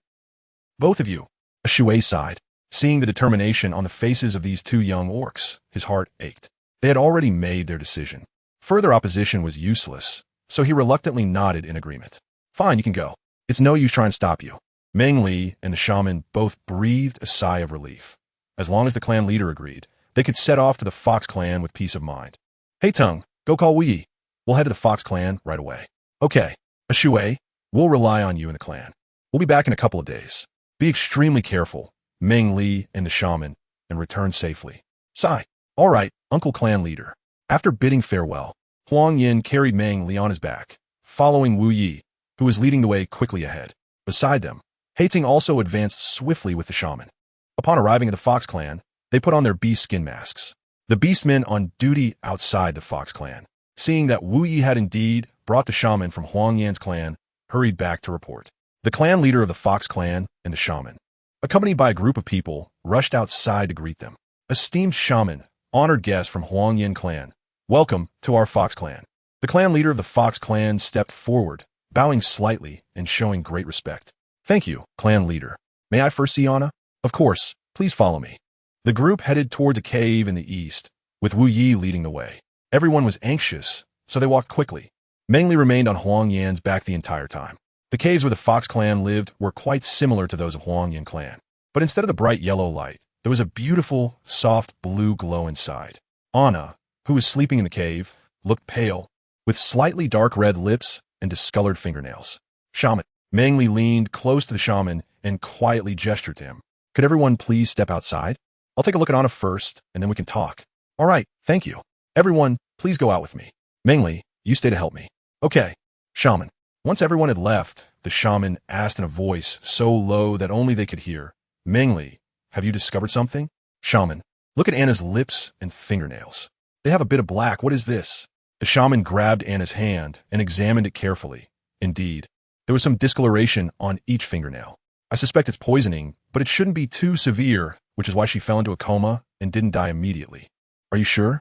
[SPEAKER 1] Both of you. Shui sighed. Seeing the determination on the faces of these two young orcs, his heart ached. They had already made their decision. Further opposition was useless, so he reluctantly nodded in agreement. Fine, you can go. It's no use trying to stop you. Meng Li and the shaman both breathed a sigh of relief. As long as the clan leader agreed, they could set off to the Fox clan with peace of mind. Hey Teng, go call Wu Yi. We'll head to the Fox clan right away. Okay. Shui, we'll rely on you and the clan. We'll be back in a couple of days. Be extremely careful, Meng Li and the shaman, and return safely. Sigh. All right, Uncle Clan Leader. After bidding farewell, Huang Yin carried Meng Li on his back, following Wu Yi, who was leading the way quickly ahead. Beside them, He Teng also advanced swiftly with the shaman. Upon arriving at the Fox clan, they put on their beast skin masks. The beastmen on duty outside the Fox clan, seeing that Wu Yi had indeed brought the shaman from Huang Yan's clan, hurried back to report. The clan leader of the Fox clan and the shaman, accompanied by a group of people, rushed outside to greet them. Esteemed shaman, honored guest from Huang Yan clan, welcome to our Fox clan. The clan leader of the Fox clan stepped forward, bowing slightly and showing great respect. Thank you, clan leader. May I first see Anna? Of course, please follow me. The group headed towards a cave in the east, with Wu Yi leading the way. Everyone was anxious, so they walked quickly. Meng Li remained on Huang Yan's back the entire time. The caves where the Fox clan lived were quite similar to those of Huang Yan clan, but instead of the bright yellow light, there was a beautiful, soft blue glow inside. Anna, who was sleeping in the cave, looked pale, with slightly dark red lips and discolored fingernails. Shaman. Meng Li leaned close to the shaman and quietly gestured to him. Could everyone please step outside? I'll take a look at Anna first, and then we can talk. All right, thank you. Everyone, please go out with me. Meng Li, you stay to help me. Okay. Shaman. Once everyone had left, the shaman asked in a voice so low that only they could hear, Meng Li, have you discovered something? Shaman. Look at Anna's lips and fingernails. They have a bit of black. What is this? The shaman grabbed Anna's hand and examined it carefully. Indeed, there was some discoloration on each fingernail. I suspect it's poisoning, but it shouldn't be too severe, which is why she fell into a coma and didn't die immediately. Are you sure?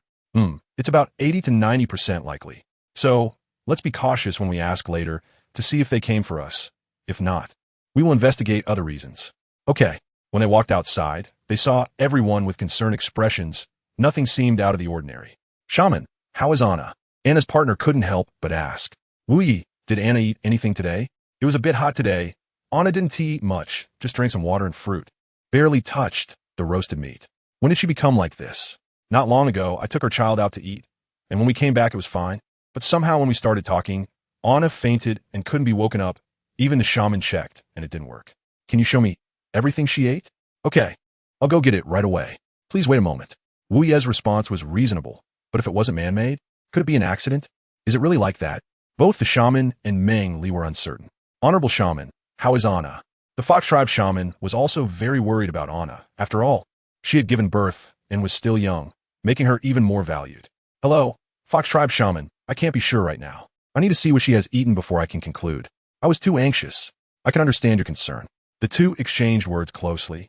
[SPEAKER 1] It's about 80 to 90% likely. So, let's be cautious when we ask later to see if they came for us. If not, we will investigate other reasons. Okay. When they walked outside, they saw everyone with concerned expressions. Nothing seemed out of the ordinary. Shaman, how is Anna? Anna's partner couldn't help but ask. Wu Yi, did Anna eat anything today? It was a bit hot today. Anna didn't eat much, just drank some water and fruit. Barely touched the roasted meat. When did she become like this? Not long ago, I took her child out to eat, and when we came back it was fine. But somehow when we started talking, Anna fainted and couldn't be woken up. Even the shaman checked, and it didn't work. Can you show me everything she ate? Okay, I'll go get it right away. Please wait a moment. Wu Ye's response was reasonable, but if it wasn't man-made, could it be an accident? Is it really like that? Both the shaman and Meng Li were uncertain. Honorable shaman, how is Anna? The Fox tribe shaman was also very worried about Anna. After all, she had given birth and was still young, making her even more valued. Hello, Fox tribe shaman, I can't be sure right now. I need to see what she has eaten before I can conclude. I was too anxious. I can understand your concern. The two exchanged words closely,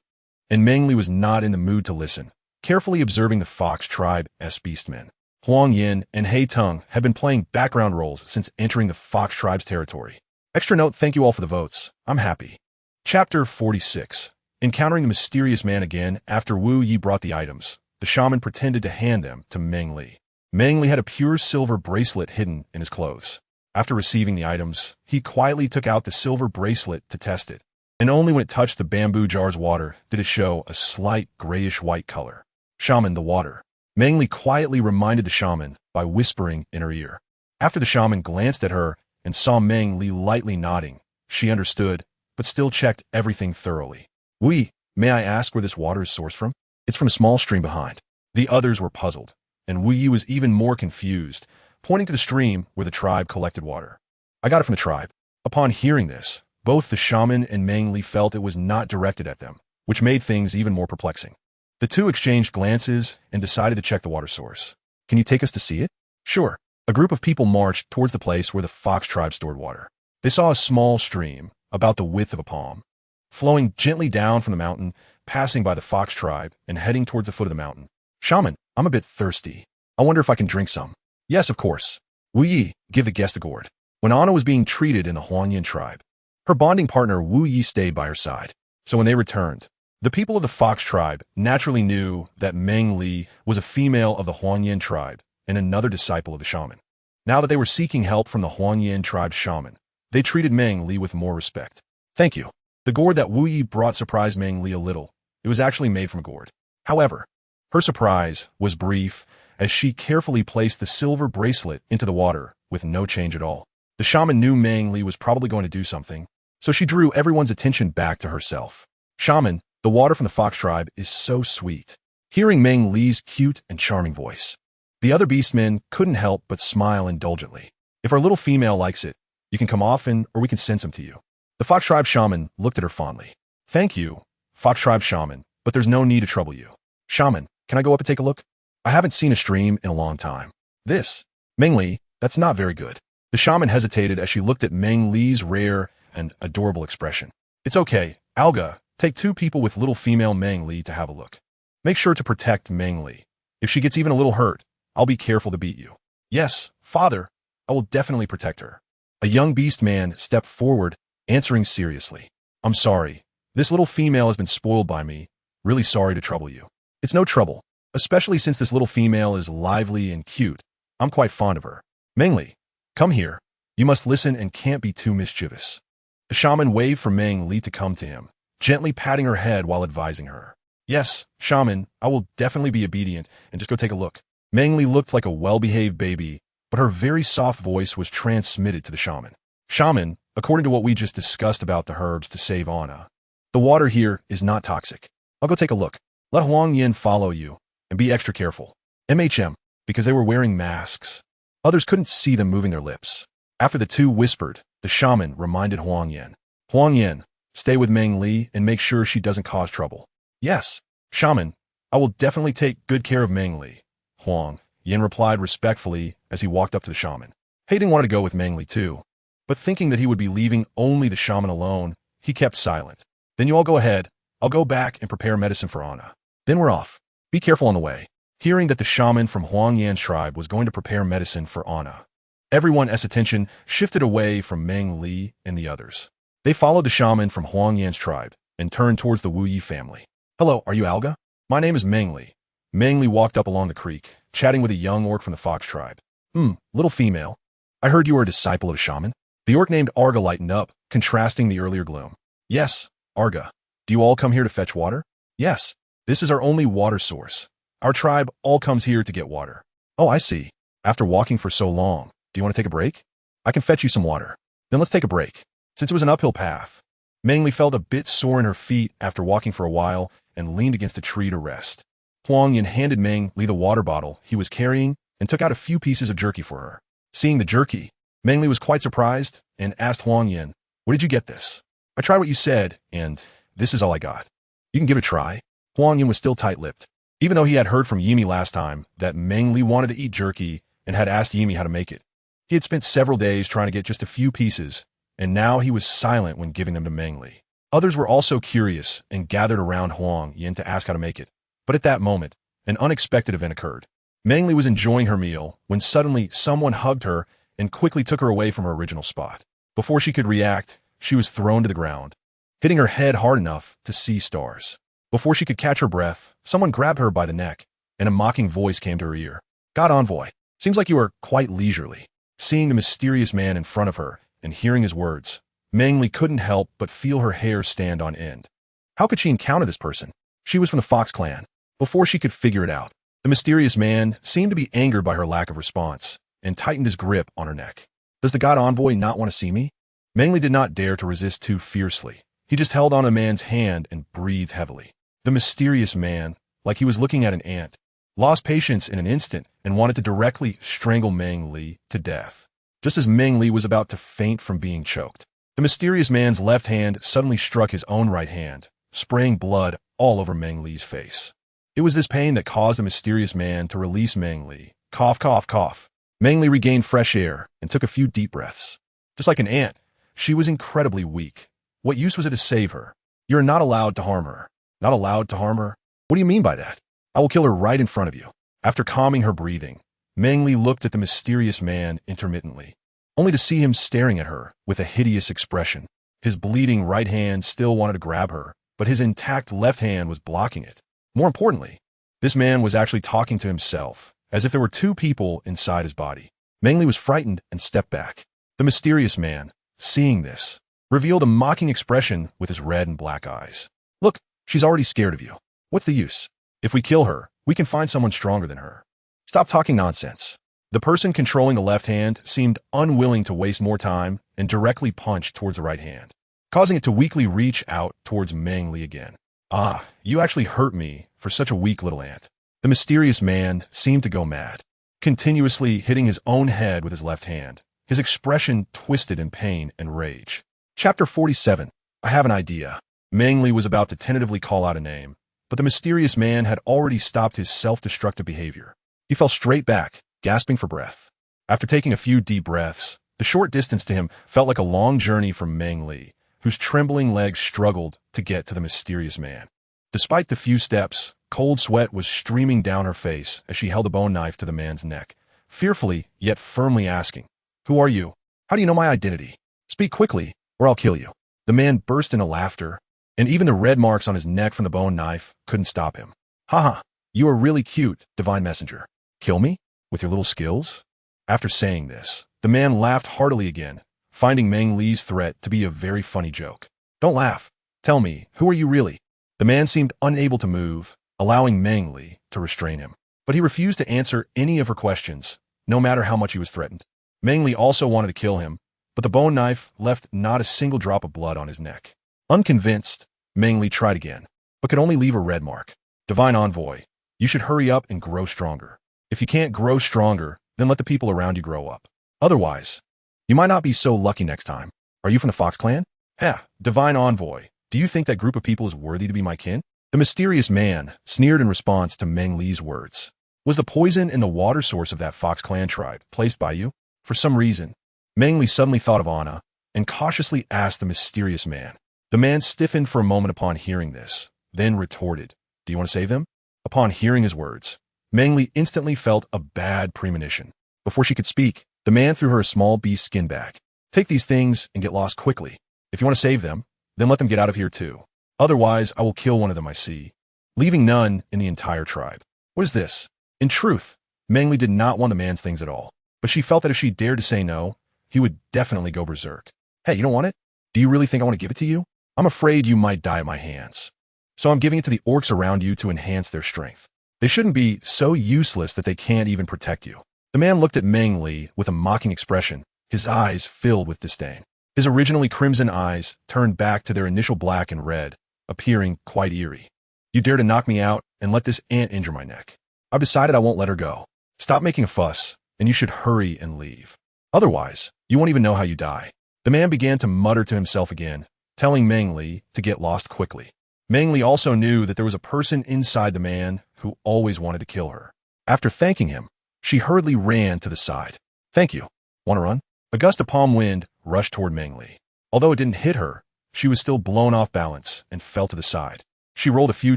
[SPEAKER 1] and Meng Li was not in the mood to listen, carefully observing the Fox tribe's beastmen. Huang Yin and He Teng had been playing background roles since entering the Fox tribe's territory. Extra note, thank you all for the votes. I'm happy. Chapter 46. Encountering the mysterious man again after Wu Yi brought the items, the shaman pretended to hand them to Meng Li. Meng Li had a pure silver bracelet hidden in his clothes. After receiving the items, he quietly took out the silver bracelet to test it, and only when it touched the bamboo jar's water did it show a slight grayish-white color. Shaman, the water. Meng Li quietly reminded the shaman by whispering in her ear. After the shaman glanced at her and saw Meng Li lightly nodding, she understood, but still checked everything thoroughly. Wu Yi, may I ask where this water is sourced from? It's from a small stream behind. The others were puzzled, and Wu Yi was even more confused, pointing to the stream where the tribe collected water. I got it from the tribe. Upon hearing this, Both the shaman and Meng Li felt it was not directed at them, which made things even more perplexing. The two exchanged glances and decided to check the water source. Can you take us to see it? Sure. A group of people marched towards the place where the Fox tribe stored water. They saw a small stream, about the width of a palm, flowing gently down from the mountain, passing by the Fox tribe and heading towards the foot of the mountain. Shaman, I'm a bit thirsty. I wonder if I can drink some. Yes, of course. Wu Yi, give the guest a gourd. When Anna was being treated in the Huangyan tribe, her bonding partner Wu Yi stayed by her side. So when they returned, the people of the Fox tribe naturally knew that Meng Li was a female of the Huangyan tribe and another disciple of the shaman. Now that they were seeking help from the Huangyan tribe shaman, they treated Meng Li with more respect. Thank you. The gourd that Wu Yi brought surprised Meng Li a little. It was actually made from a gourd. However, her surprise was brief as she carefully placed the silver bracelet into the water with no change at all. The shaman knew Meng Li was probably going to do something, so she drew everyone's attention back to herself. Shaman, the water from the Fox tribe is so sweet. Hearing Meng Li's cute and charming voice, the other beastmen couldn't help but smile indulgently. If our little female likes it, you can come often or we can send some to you. The Fox tribe shaman looked at her fondly. Thank you, Fox tribe shaman, but there's no need to trouble you. Shaman, can I go up and take a look? I haven't seen a stream in a long time. This, Meng Li, that's not very good. The shaman hesitated as she looked at Meng Li's rare and adorable expression. It's okay, Alga, take 2 people with little female Meng Li to have a look. Make sure to protect Meng Li. If she gets even a little hurt, I'll be careful to beat you. Yes, father, I will definitely protect her. A young beast man stepped forward, answering seriously. I'm sorry. This little female has been spoiled by me. Really sorry to trouble you. It's no trouble, especially since this little female is lively and cute. I'm quite fond of her. Meng Li, come here. You must listen and can't be too mischievous. The shaman waved for Meng Li to come to him, gently patting her head while advising her. Yes, shaman, I will definitely be obedient and just go take a look. Meng Li looked like a well-behaved baby, but her very soft voice was transmitted to the shaman. Shaman, according to what we just discussed about the herbs to save Anna, the water here is not toxic. I'll go take a look. Let Huang Yin follow you, and be extra careful. Because they were wearing masks. Others couldn't see them moving their lips. After the two whispered, the shaman reminded Huang Yin. Huang Yin, stay with Meng Li and make sure she doesn't cause trouble. Yes, shaman, I will definitely take good care of Meng Li. Huang Yin replied respectfully as he walked up to the shaman. Hayden wanted to go with Meng Li too, but thinking that he would be leaving only the shaman alone, he kept silent. Then you all go ahead. I'll go back and prepare medicine for Anna. Then we're off. Be careful on the way. Hearing that the shaman from Huang Yan's tribe was going to prepare medicine for Anna, everyone's attention shifted away from Meng Li and the others. They followed the shaman from Huang Yan's tribe and turned towards the Wu Yi family. Hello, are you Alga? My name is Meng Li. Meng Li walked up along the creek, chatting with a young orc from the Fox tribe. Little female. I heard you were a disciple of a shaman. The orc named Arga lightened up, contrasting the earlier gloom. Yes, Arga. Do you all come here to fetch water? Yes. This is our only water source. Our tribe all comes here to get water. Oh, I see. After walking for so long, do you want to take a break? I can fetch you some water. Then let's take a break. Since it was an uphill path, Meng Li felt a bit sore in her feet after walking for a while and leaned against a tree to rest. Huang Yin handed Meng Li the water bottle he was carrying and took out a few pieces of jerky for her. Seeing the jerky, Meng Li was quite surprised and asked Huang Yin, "Where did you get this?" "I tried what you said, and this is all I got." "You can give it a try." Huang Yin was still tight-lipped. Even though he had heard from Yimi last time that Meng Li wanted to eat jerky and had asked Yimi how to make it, he had spent several days trying to get just a few pieces, and now he was silent when giving them to Meng Li. Others were also curious and gathered around Huang Yin to ask how to make it. But at that moment, an unexpected event occurred. Meng Li was enjoying her meal when suddenly someone hugged her and quickly took her away from her original spot. Before she could react, she was thrown to the ground, hitting her head hard enough to see stars. Before she could catch her breath, someone grabbed her by the neck, and a mocking voice came to her ear. "God Envoy, seems like you are quite leisurely." Seeing the mysterious man in front of her and hearing his words, Meng Li couldn't help but feel her hair stand on end. How could she encounter this person? She was from the Fox clan. Before she could figure it out, the mysterious man seemed to be angered by her lack of response and tightened his grip on her neck. "Does the God Envoy not want to see me?" Meng Li did not dare to resist too fiercely. He just held on a man's hand and breathed heavily. The mysterious man, like he was looking at an ant, lost patience in an instant and wanted to directly strangle Meng Li to death. Just as Meng Li was about to faint from being choked, The mysterious man's left hand suddenly struck his own right hand, spraying blood all over Meng Li's face. It was this pain that caused the mysterious man to release Meng Li. Cough, cough, cough. Meng Li regained fresh air and took a few deep breaths. Just like an ant, she was incredibly weak. What use was it to save her? You are not allowed to harm her. Not allowed to harm her? What do you mean by that? I will kill her right in front of you. After calming her breathing, Meng Li looked at the mysterious man intermittently, only to see him staring at her with a hideous expression. His bleeding right hand still wanted to grab her, but his intact left hand was blocking it. More importantly, this man was actually talking to himself, as if there were two people inside his body. Meng Li was frightened and stepped back. The mysterious man, seeing this, revealed a mocking expression with his red and black eyes. Look, she's already scared of you. What's the use? If we kill her, we can find someone stronger than her. Stop talking nonsense. The person controlling the left hand seemed unwilling to waste more time and directly punched towards the right hand, causing it to weakly reach out towards Meng Li again. Ah, you actually hurt me for such a weak little ant. The mysterious man seemed to go mad, continuously hitting his own head with his left hand, his expression twisted in pain and rage. Chapter 47. I have an idea. Meng Li was about to tentatively call out a name, but the mysterious man had already stopped his self-destructive behavior. He fell straight back, gasping for breath. After taking a few deep breaths, the short distance to him felt like a long journey for Meng Li, whose trembling legs struggled to get to the mysterious man. Despite the few steps, cold sweat was streaming down her face as she held a bone knife to the man's neck, fearfully yet firmly asking, "Who are you? How do you know my identity? Speak quickly, or I'll kill you." The man burst into laughter, and even the red marks on his neck from the bone knife couldn't stop him. "Haha, you are really cute, divine messenger. Kill me? With your little skills?" After saying this, the man laughed heartily again, finding Meng Li's threat to be a very funny joke. "Don't laugh. Tell me, who are you really?" The man seemed unable to move, allowing Meng Li to restrain him. But he refused to answer any of her questions, no matter how much he was threatened. Meng Li also wanted to kill him, but the bone knife left not a single drop of blood on his neck. Unconvinced, Meng Li tried again, but could only leave a red mark. "Divine envoy, you should hurry up and grow stronger. If you can't grow stronger, then let the people around you grow up. Otherwise, you might not be so lucky next time. Are you from the Fox clan? Ha, divine envoy, do you think that group of people is worthy to be my kin?" The mysterious man sneered in response to Meng Li's words. "Was the poison in the water source of that Fox clan tribe placed by you?" For some reason, Meng Li suddenly thought of Anna and cautiously asked the mysterious man. The man stiffened for a moment upon hearing this, then retorted, "Do you want to save them?" Upon hearing his words, Meng Li instantly felt a bad premonition. Before she could speak, the man threw her a small beast skin bag. "Take these things and get lost quickly. If you want to save them, then let them get out of here too. Otherwise, I will kill one of them I see, leaving none in the entire tribe." What is this? In truth, Meng Li did not want the man's things at all, but she felt that if she dared to say no, he would definitely go berserk. "Hey, you don't want it? Do you really think I want to give it to you? I'm afraid you might die at my hands. So I'm giving it to the orcs around you to enhance their strength. They shouldn't be so useless that they can't even protect you." The man looked at Meng Li with a mocking expression, his eyes filled with disdain. His originally crimson eyes turned back to their initial black and red, appearing quite eerie. "You dare to knock me out and let this ant injure my neck. I've decided I won't let her go. Stop making a fuss, and you should hurry and leave. Otherwise, you won't even know how you die." The man began to mutter to himself again, telling Meng Li to get lost quickly. Meng Li also knew that there was a person inside the man who always wanted to kill her. After thanking him, she hurriedly ran to the side. "Thank you. Want to run?" A gust of palm wind rushed toward Meng Li. Although it didn't hit her, she was still blown off balance and fell to the side. She rolled a few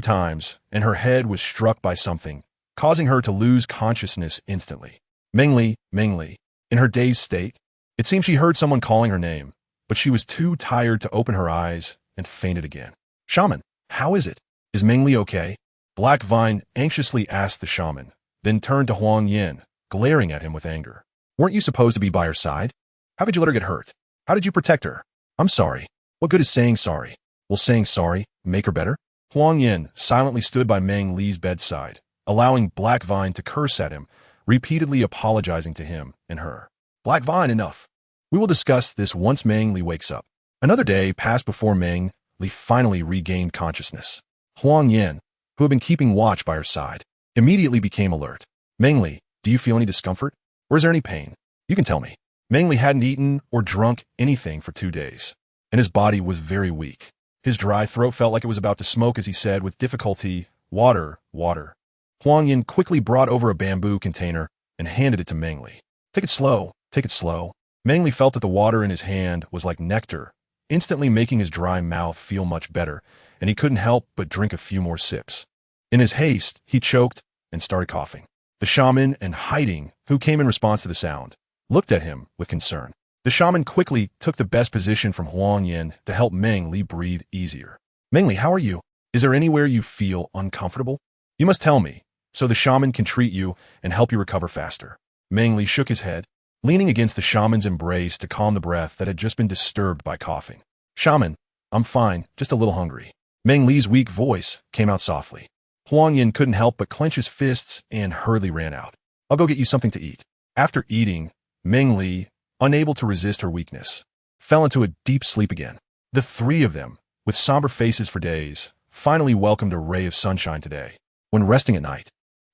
[SPEAKER 1] times, and her head was struck by something, causing her to lose consciousness instantly. Meng Li, Meng Li. In her dazed state, it seemed she heard someone calling her name, but she was too tired to open her eyes and fainted again. "Shaman, how is it? Is Meng Li okay?" Black Vine anxiously asked the shaman, then turned to Huang Yin, glaring at him with anger. "Weren't you supposed to be by her side? How could you let her get hurt? How did you protect her?" "I'm sorry. What good is saying sorry? Will saying sorry make her better?" Huang Yin silently stood by Meng Li's bedside, allowing Black Vine to curse at him, repeatedly apologizing to him and her. "Black Vine, enough. We will discuss this once Meng Li wakes up." Another day passed before Meng Li finally regained consciousness. Huang Yin, who had been keeping watch by her side, immediately became alert. "Meng Li, do you feel any discomfort? Or is there any pain? You can tell me." Meng Li hadn't eaten or drunk anything for 2 days. and his body was very weak. His dry throat felt like it was about to smoke as he said with difficulty, "Water, water." Huang Yin quickly brought over a bamboo container and handed it to Meng Li. "Take it slow, take it slow." Meng Li felt that the water in his hand was like nectar, instantly making his dry mouth feel much better, and he couldn't help but drink a few more sips. In his haste, he choked and started coughing. The shaman and Hiding, who came in response to the sound, looked at him with concern. The shaman quickly took the best position from Huang Yin to help Meng Li breathe easier. "Meng Li, how are you? Is there anywhere you feel uncomfortable? You must tell me, so the shaman can treat you and help you recover faster." Meng Li shook his head, leaning against the shaman's embrace to calm the breath that had just been disturbed by coughing. "Shaman, I'm fine, just a little hungry." Meng Li's weak voice came out softly. Huang Yin couldn't help but clench his fists and hurriedly ran out. "I'll go get you something to eat." After eating, Meng Li, unable to resist her weakness, fell into a deep sleep again. The three of them, with somber faces for days, finally welcomed a ray of sunshine today. When resting at night,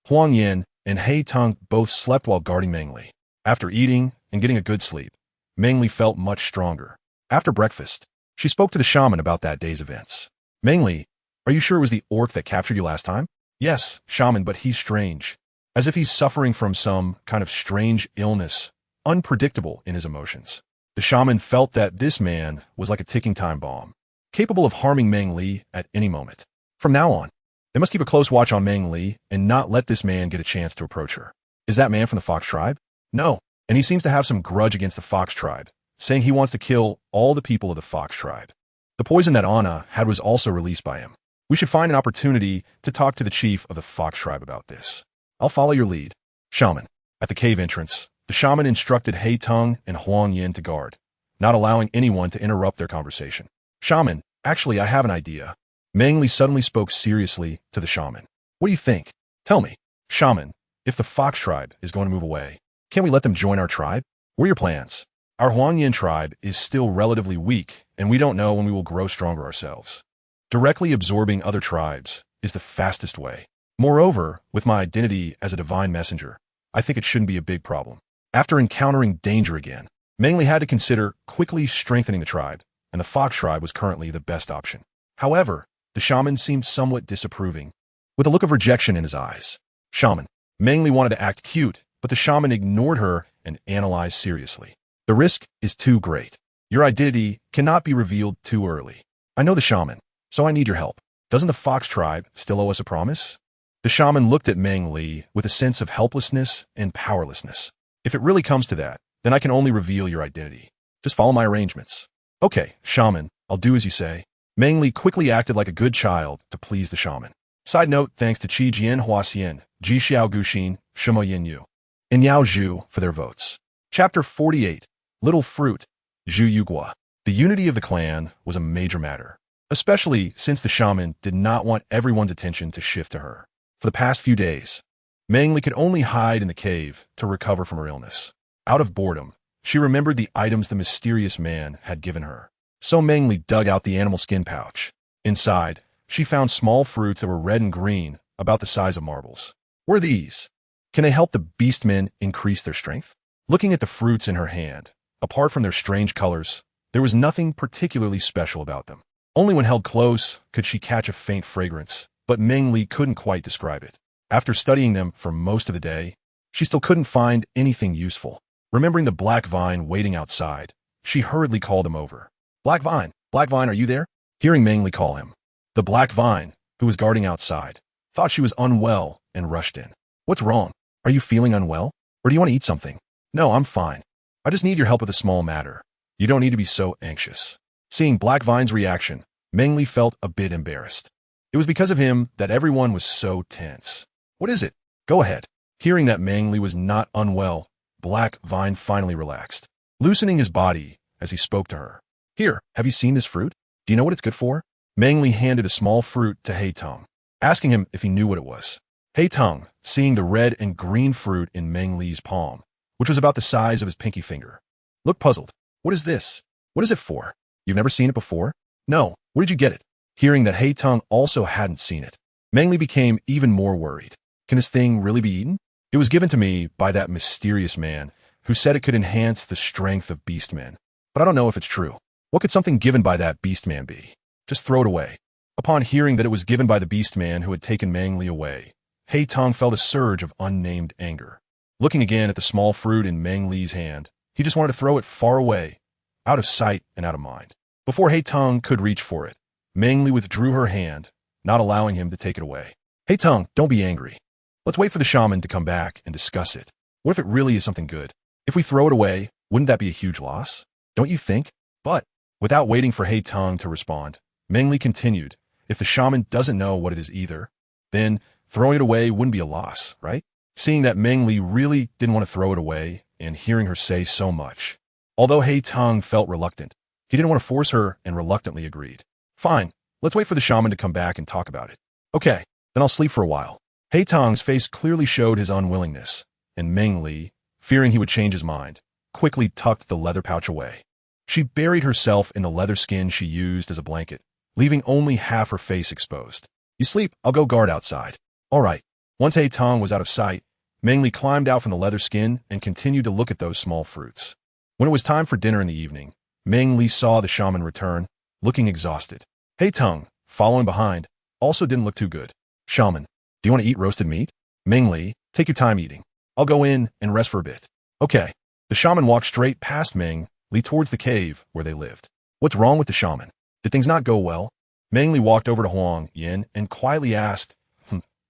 [SPEAKER 1] Huang Yin and He Teng both slept while guarding Meng Li. After eating and getting a good sleep, Meng Li felt much stronger. After breakfast, she spoke to the shaman about that day's events. "Meng Li, are you sure it was the orc that captured you last time?" "Yes, shaman, but he's strange. As if he's suffering from some kind of strange illness, unpredictable in his emotions." The shaman felt that this man was like a ticking time bomb, capable of harming Meng Li at any moment. From now on, they must keep a close watch on Meng Li and not let this man get a chance to approach her. "Is that man from the Fox tribe?" "No, and he seems to have some grudge against the Fox tribe, saying he wants to kill all the people of the Fox tribe. The poison that Anna had was also released by him. We should find an opportunity to talk to the chief of the Fox tribe about this." "I'll follow your lead." Shaman. At the cave entrance, the shaman instructed He Teng and Huang Yin to guard, not allowing anyone to interrupt their conversation. "Shaman, actually I have an idea." Meng Li suddenly spoke seriously to the shaman. "What do you think? Tell me." "Shaman, if the Fox tribe is going to move away, can't we let them join our tribe? What are your plans?" "Our Huang Yin tribe is still relatively weak, and we don't know when we will grow stronger ourselves. Directly absorbing other tribes is the fastest way. Moreover, with my identity as a divine messenger, I think it shouldn't be a big problem." After encountering danger again, Meng Li had to consider quickly strengthening the tribe, and the Fox tribe was currently the best option. However, the shaman seemed somewhat disapproving, with a look of rejection in his eyes. "Shaman." Meng Li wanted to act cute, but the shaman ignored her and analyzed seriously. "The risk is too great. Your identity cannot be revealed too early. I know the shaman, so I need your help. Doesn't the Fox tribe still owe us a promise?" The shaman looked at Meng Li with a sense of helplessness and powerlessness. "If it really comes to that, then I can only reveal your identity. Just follow my arrangements." "Okay, shaman, I'll do as you say." Meng Li quickly acted like a good child to please the shaman. Side note, thanks to Qi Jian Huaxian, Ji Xiao Guxin, Shimo Yin Yu, and Yao Zhu for their votes. Chapter 48, Little Fruit, Zhu Yugua. The unity of the clan was a major matter, especially since the shaman did not want everyone's attention to shift to her. For the past few days, Meng Li could only hide in the cave to recover from her illness. Out of boredom, she remembered the items the mysterious man had given her. So Meng Li dug out the animal skin pouch. Inside, she found small fruits that were red and green, about the size of marbles. What are these? Can they help the beastmen increase their strength? Looking at the fruits in her hand, apart from their strange colors, there was nothing particularly special about them. Only when held close could she catch a faint fragrance, but Meng Li couldn't quite describe it. After studying them for most of the day, she still couldn't find anything useful. Remembering the black vine waiting outside, she hurriedly called him over. Black Vine, are you there?" Hearing Meng Li call him, the Black Vine, who was guarding outside, thought she was unwell and rushed in. "What's wrong? Are you feeling unwell? Or do you want to eat something?" "No, I'm fine. I just need your help with a small matter. You don't need to be so anxious." Seeing Black Vine's reaction, Meng Li felt a bit embarrassed. It was because of him that everyone was so tense. "What is it? Go ahead." Hearing that Meng Li was not unwell, Black Vine finally relaxed, loosening his body as he spoke to her. "Here, have you seen this fruit? Do you know what it's good for?" Meng Li handed a small fruit to He Teng, asking him if he knew what it was. He Teng, seeing the red and green fruit in Meng Li's palm, which was about the size of his pinky finger, looked puzzled. "What is this? What is it for? You've never seen it before?" "No, where did you get it?" Hearing that He Teng also hadn't seen it, Meng Li became even more worried. "Can this thing really be eaten?" "It was given to me by that mysterious man who said it could enhance the strength of beastmen, but I don't know if it's true." What could something given by that beastman be? Just throw it away. Upon hearing that it was given by the beastman who had taken Meng Li away, Hei Tong felt a surge of unnamed anger. Looking again at the small fruit in Meng Li's hand, he just wanted to throw it far away, out of sight and out of mind. Before Hei Tong could reach for it, Meng Li withdrew her hand, not allowing him to take it away. Hei Tong, don't be angry. Let's wait for the shaman to come back and discuss it. What if it really is something good? If we throw it away, wouldn't that be a huge loss? Don't you think? But, without waiting for Hei Tong to respond, Meng Li continued, if the shaman doesn't know what it is either, then throwing it away wouldn't be a loss, right? Seeing that Meng Li really didn't want to throw it away and hearing her say so much. Although Hei Tong felt reluctant, he didn't want to force her and reluctantly agreed. Fine, let's wait for the shaman to come back and talk about it. Okay, then I'll sleep for a while. Hei Tong's face clearly showed his unwillingness, and Meng Li, fearing he would change his mind, quickly tucked the leather pouch away. She buried herself in the leather skin she used as a blanket, leaving only half her face exposed. You sleep, I'll go guard outside. All right. Once Hei Tong was out of sight, Meng Li climbed out from the leather skin and continued to look at those small fruits. When it was time for dinner in the evening, Meng Li saw the shaman return, looking exhausted. Hei Tong, following behind, also didn't look too good. Shaman, do you want to eat roasted meat? Meng Li, take your time eating. I'll go in and rest for a bit. Okay. The shaman walked straight past Meng Li towards the cave where they lived. What's wrong with the shaman? Did things not go well? Meng Li walked over to Huang Yin and quietly asked,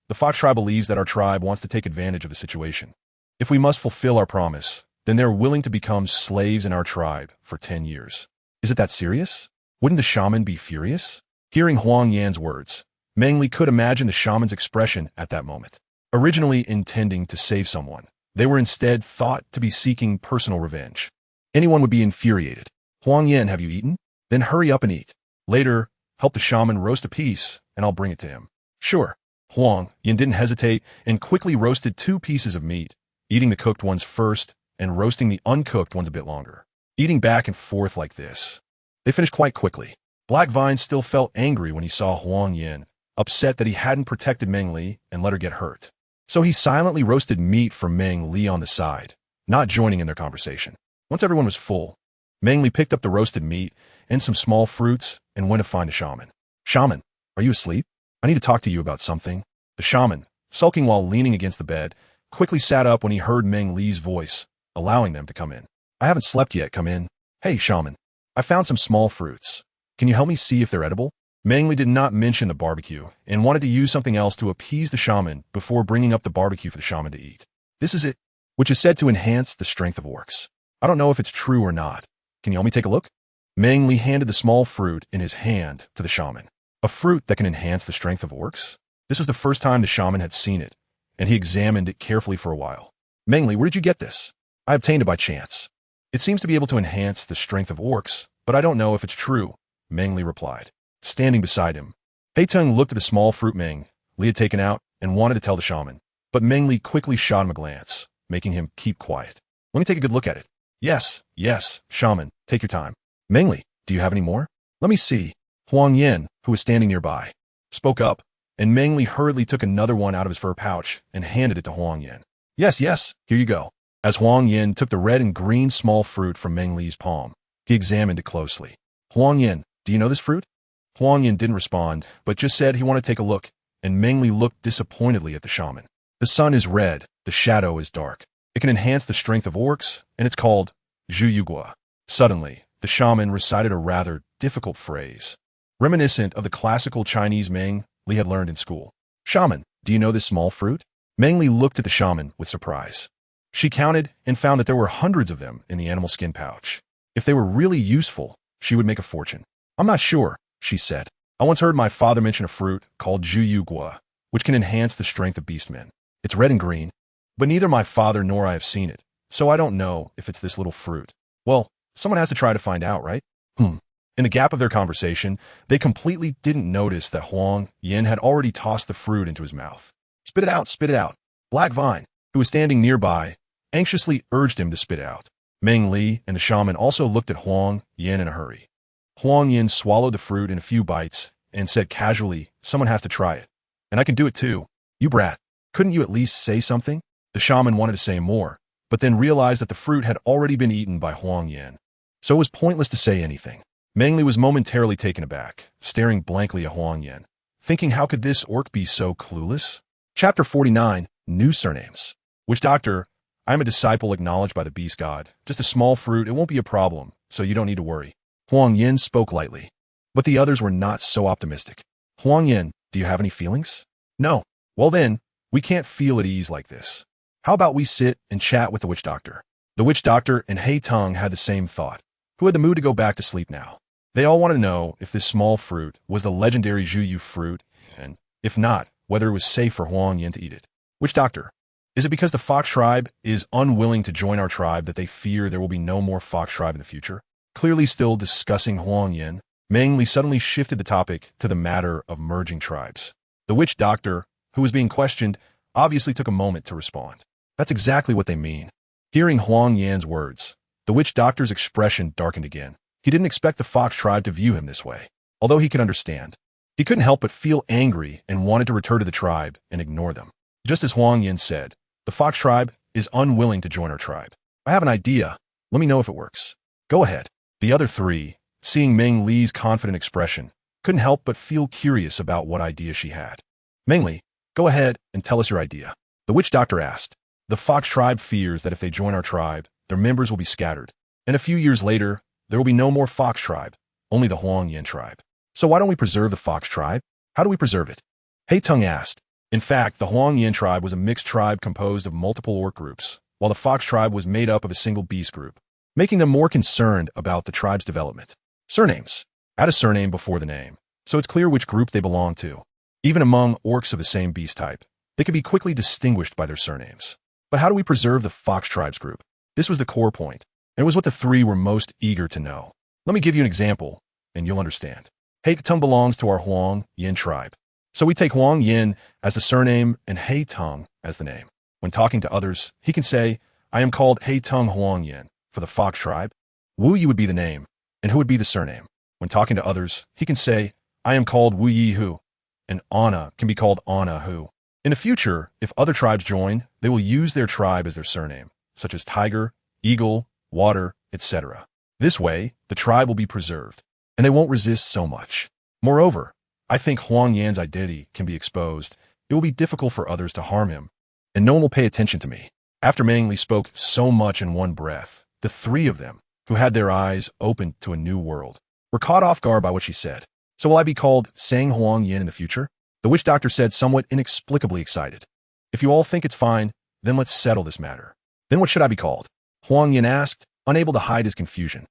[SPEAKER 1] The Fox tribe believes that our tribe wants to take advantage of the situation. If we must fulfill our promise, then they're willing to become slaves in our tribe for 10 years. Is it that serious? Wouldn't the shaman be furious? Hearing Huang Yan's words, Meng Li could imagine the shaman's expression at that moment. Originally intending to save someone, they were instead thought to be seeking personal revenge. Anyone would be infuriated. Huang Yan, have you eaten? Then hurry up and eat. Later, help the shaman roast a piece, and I'll bring it to him. Sure. Huang Yan didn't hesitate and quickly roasted 2 pieces of meat, eating the cooked ones first and roasting the uncooked ones a bit longer. Eating back and forth like this. They finished quite quickly. Black Vine still felt angry when he saw Huang Yan, upset that he hadn't protected Meng Li and let her get hurt. So he silently roasted meat for Meng Li on the side, not joining in their conversation. Once everyone was full, Meng Li picked up the roasted meat and some small fruits and went to find a shaman. Shaman, are you asleep? I need to talk to you about something. The shaman, sulking while leaning against the bed, quickly sat up when he heard Meng Li's voice, allowing them to come in. I haven't slept yet, come in. Hey, shaman, I found some small fruits. Can you help me see if they're edible? Meng Li did not mention the barbecue and wanted to use something else to appease the shaman before bringing up the barbecue for the shaman to eat. This is it, which is said to enhance the strength of orcs. I don't know if it's true or not. Can you help me take a look? Meng Li handed the small fruit in his hand to the shaman. A fruit that can enhance the strength of orcs? This was the first time the shaman had seen it, and he examined it carefully for a while. Meng Li, where did you get this? I obtained it by chance. It seems to be able to enhance the strength of orcs, but I don't know if it's true, Meng Li replied. Standing beside him, Hei Tong looked at the small fruit Meng Li had taken out and wanted to tell the shaman, but Meng Li quickly shot him a glance, making him keep quiet. Let me take a good look at it. Yes, shaman, take your time. Meng Li, do you have any more? Let me see. Huang Yin, who was standing nearby, spoke up, and Meng Li hurriedly took another one out of his fur pouch and handed it to Huang Yin. Yes, here you go. As Huang Yin took the red and green small fruit from Meng Li's palm, he examined it closely. Huang Yin, do you know this fruit? Huang Yin didn't respond, but just said he wanted to take a look, and Meng Li looked disappointedly at the shaman. The sun is red, the shadow is dark. It can enhance the strength of orcs, and it's called Zhuyugua. Suddenly, the shaman recited a rather difficult phrase, reminiscent of the classical Chinese Meng Li had learned in school. Shaman, do you know this small fruit? Meng Li looked at the shaman with surprise. She counted and found that there were hundreds of them in the animal skin pouch. If they were really useful, she would make a fortune. I'm not sure, she said. I once heard my father mention a fruit called Zhuyugua, which can enhance the strength of beastmen. It's red and green, but neither my father nor I have seen it, so I don't know if it's this little fruit. Well, someone has to try to find out, right? In the gap of their conversation, they completely didn't notice that Huang Yin had already tossed the fruit into his mouth. Spit it out, spit it out. Black Vine, who was standing nearby, anxiously urged him to spit it out. Meng Li and the shaman also looked at Huang Yin in a hurry. Huang Yin swallowed the fruit in a few bites and said casually, someone has to try it. And I can do it too. You brat, couldn't you at least say something? The shaman wanted to say more, but then realized that the fruit had already been eaten by Huang Yin. So it was pointless to say anything. Meng Li was momentarily taken aback, staring blankly at Huang Yin, thinking how could this orc be so clueless? Chapter 49, New Surnames. Witch Doctor, I am a disciple acknowledged by the beast god. Just a small fruit, it won't be a problem, so you don't need to worry. Huang Yin spoke lightly. But the others were not so optimistic. Huang Yin, do you have any feelings? No. Well then, we can't feel at ease like this. How about we sit and chat with the witch doctor? The witch doctor and Hei Teng had the same thought. Who had the mood to go back to sleep now? They all wanted to know if this small fruit was the legendary Zhuyu fruit, and if not, whether it was safe for Huang Yin to eat it. Witch doctor, is it because the fox tribe is unwilling to join our tribe that they fear there will be no more fox tribe in the future? Clearly still discussing Huang Yin, Meng Li suddenly shifted the topic to the matter of merging tribes. The witch doctor, who was being questioned, obviously took a moment to respond. That's exactly what they mean. Hearing Huang Yin's words, the witch doctor's expression darkened again. He didn't expect the fox tribe to view him this way, although he could understand. He couldn't help but feel angry and wanted to return to the tribe and ignore them. Just as Huang Yin said, the fox tribe is unwilling to join our tribe. I have an idea. Let me know if it works. Go ahead. The other three, seeing Meng Li's confident expression, couldn't help but feel curious about what idea she had. Meng Li, go ahead and tell us your idea. The witch doctor asked. The fox tribe fears that if they join our tribe, their members will be scattered, and a few years later, there will be no more fox tribe, only the Huang Yin tribe. So why don't we preserve the fox tribe? How do we preserve it? Hei Teng asked. In fact, the Huang Yin tribe was a mixed tribe composed of multiple orc groups, while the fox tribe was made up of a single beast group, making them more concerned about the tribe's development. Surnames. Add a surname before the name, so it's clear which group they belong to. Even among orcs of the same beast type, they could be quickly distinguished by their surnames. But how do we preserve the fox tribe's group? This was the core point, and it was what the three were most eager to know. Let me give you an example, and you'll understand. Hei Teng belongs to our Huang Yin tribe. So we take Huang Yin as the surname and Hei Teng as the name. When talking to others, he can say, I am called Hei Teng Huang Yin for the fox tribe. Wu Yi would be the name, and who would be the surname. When talking to others, he can say, I am called Wu Yi Hu, and Anna can be called Anna Hu. In the future, if other tribes join, they will use their tribe as their surname, such as tiger, eagle, water, etc. This way, the tribe will be preserved, and they won't resist so much. Moreover, I think Huang Yan's identity can be exposed. It will be difficult for others to harm him, and no one will pay attention to me. After Meng Li spoke so much in one breath, the three of them, who had their eyes opened to a new world, were caught off guard by what she said. So will I be called Sang Huang Yin in the future? The witch doctor said, somewhat inexplicably excited. If you all think it's fine, then let's settle this matter. Then what should I be called? Huang Yin asked, unable to hide his confusion.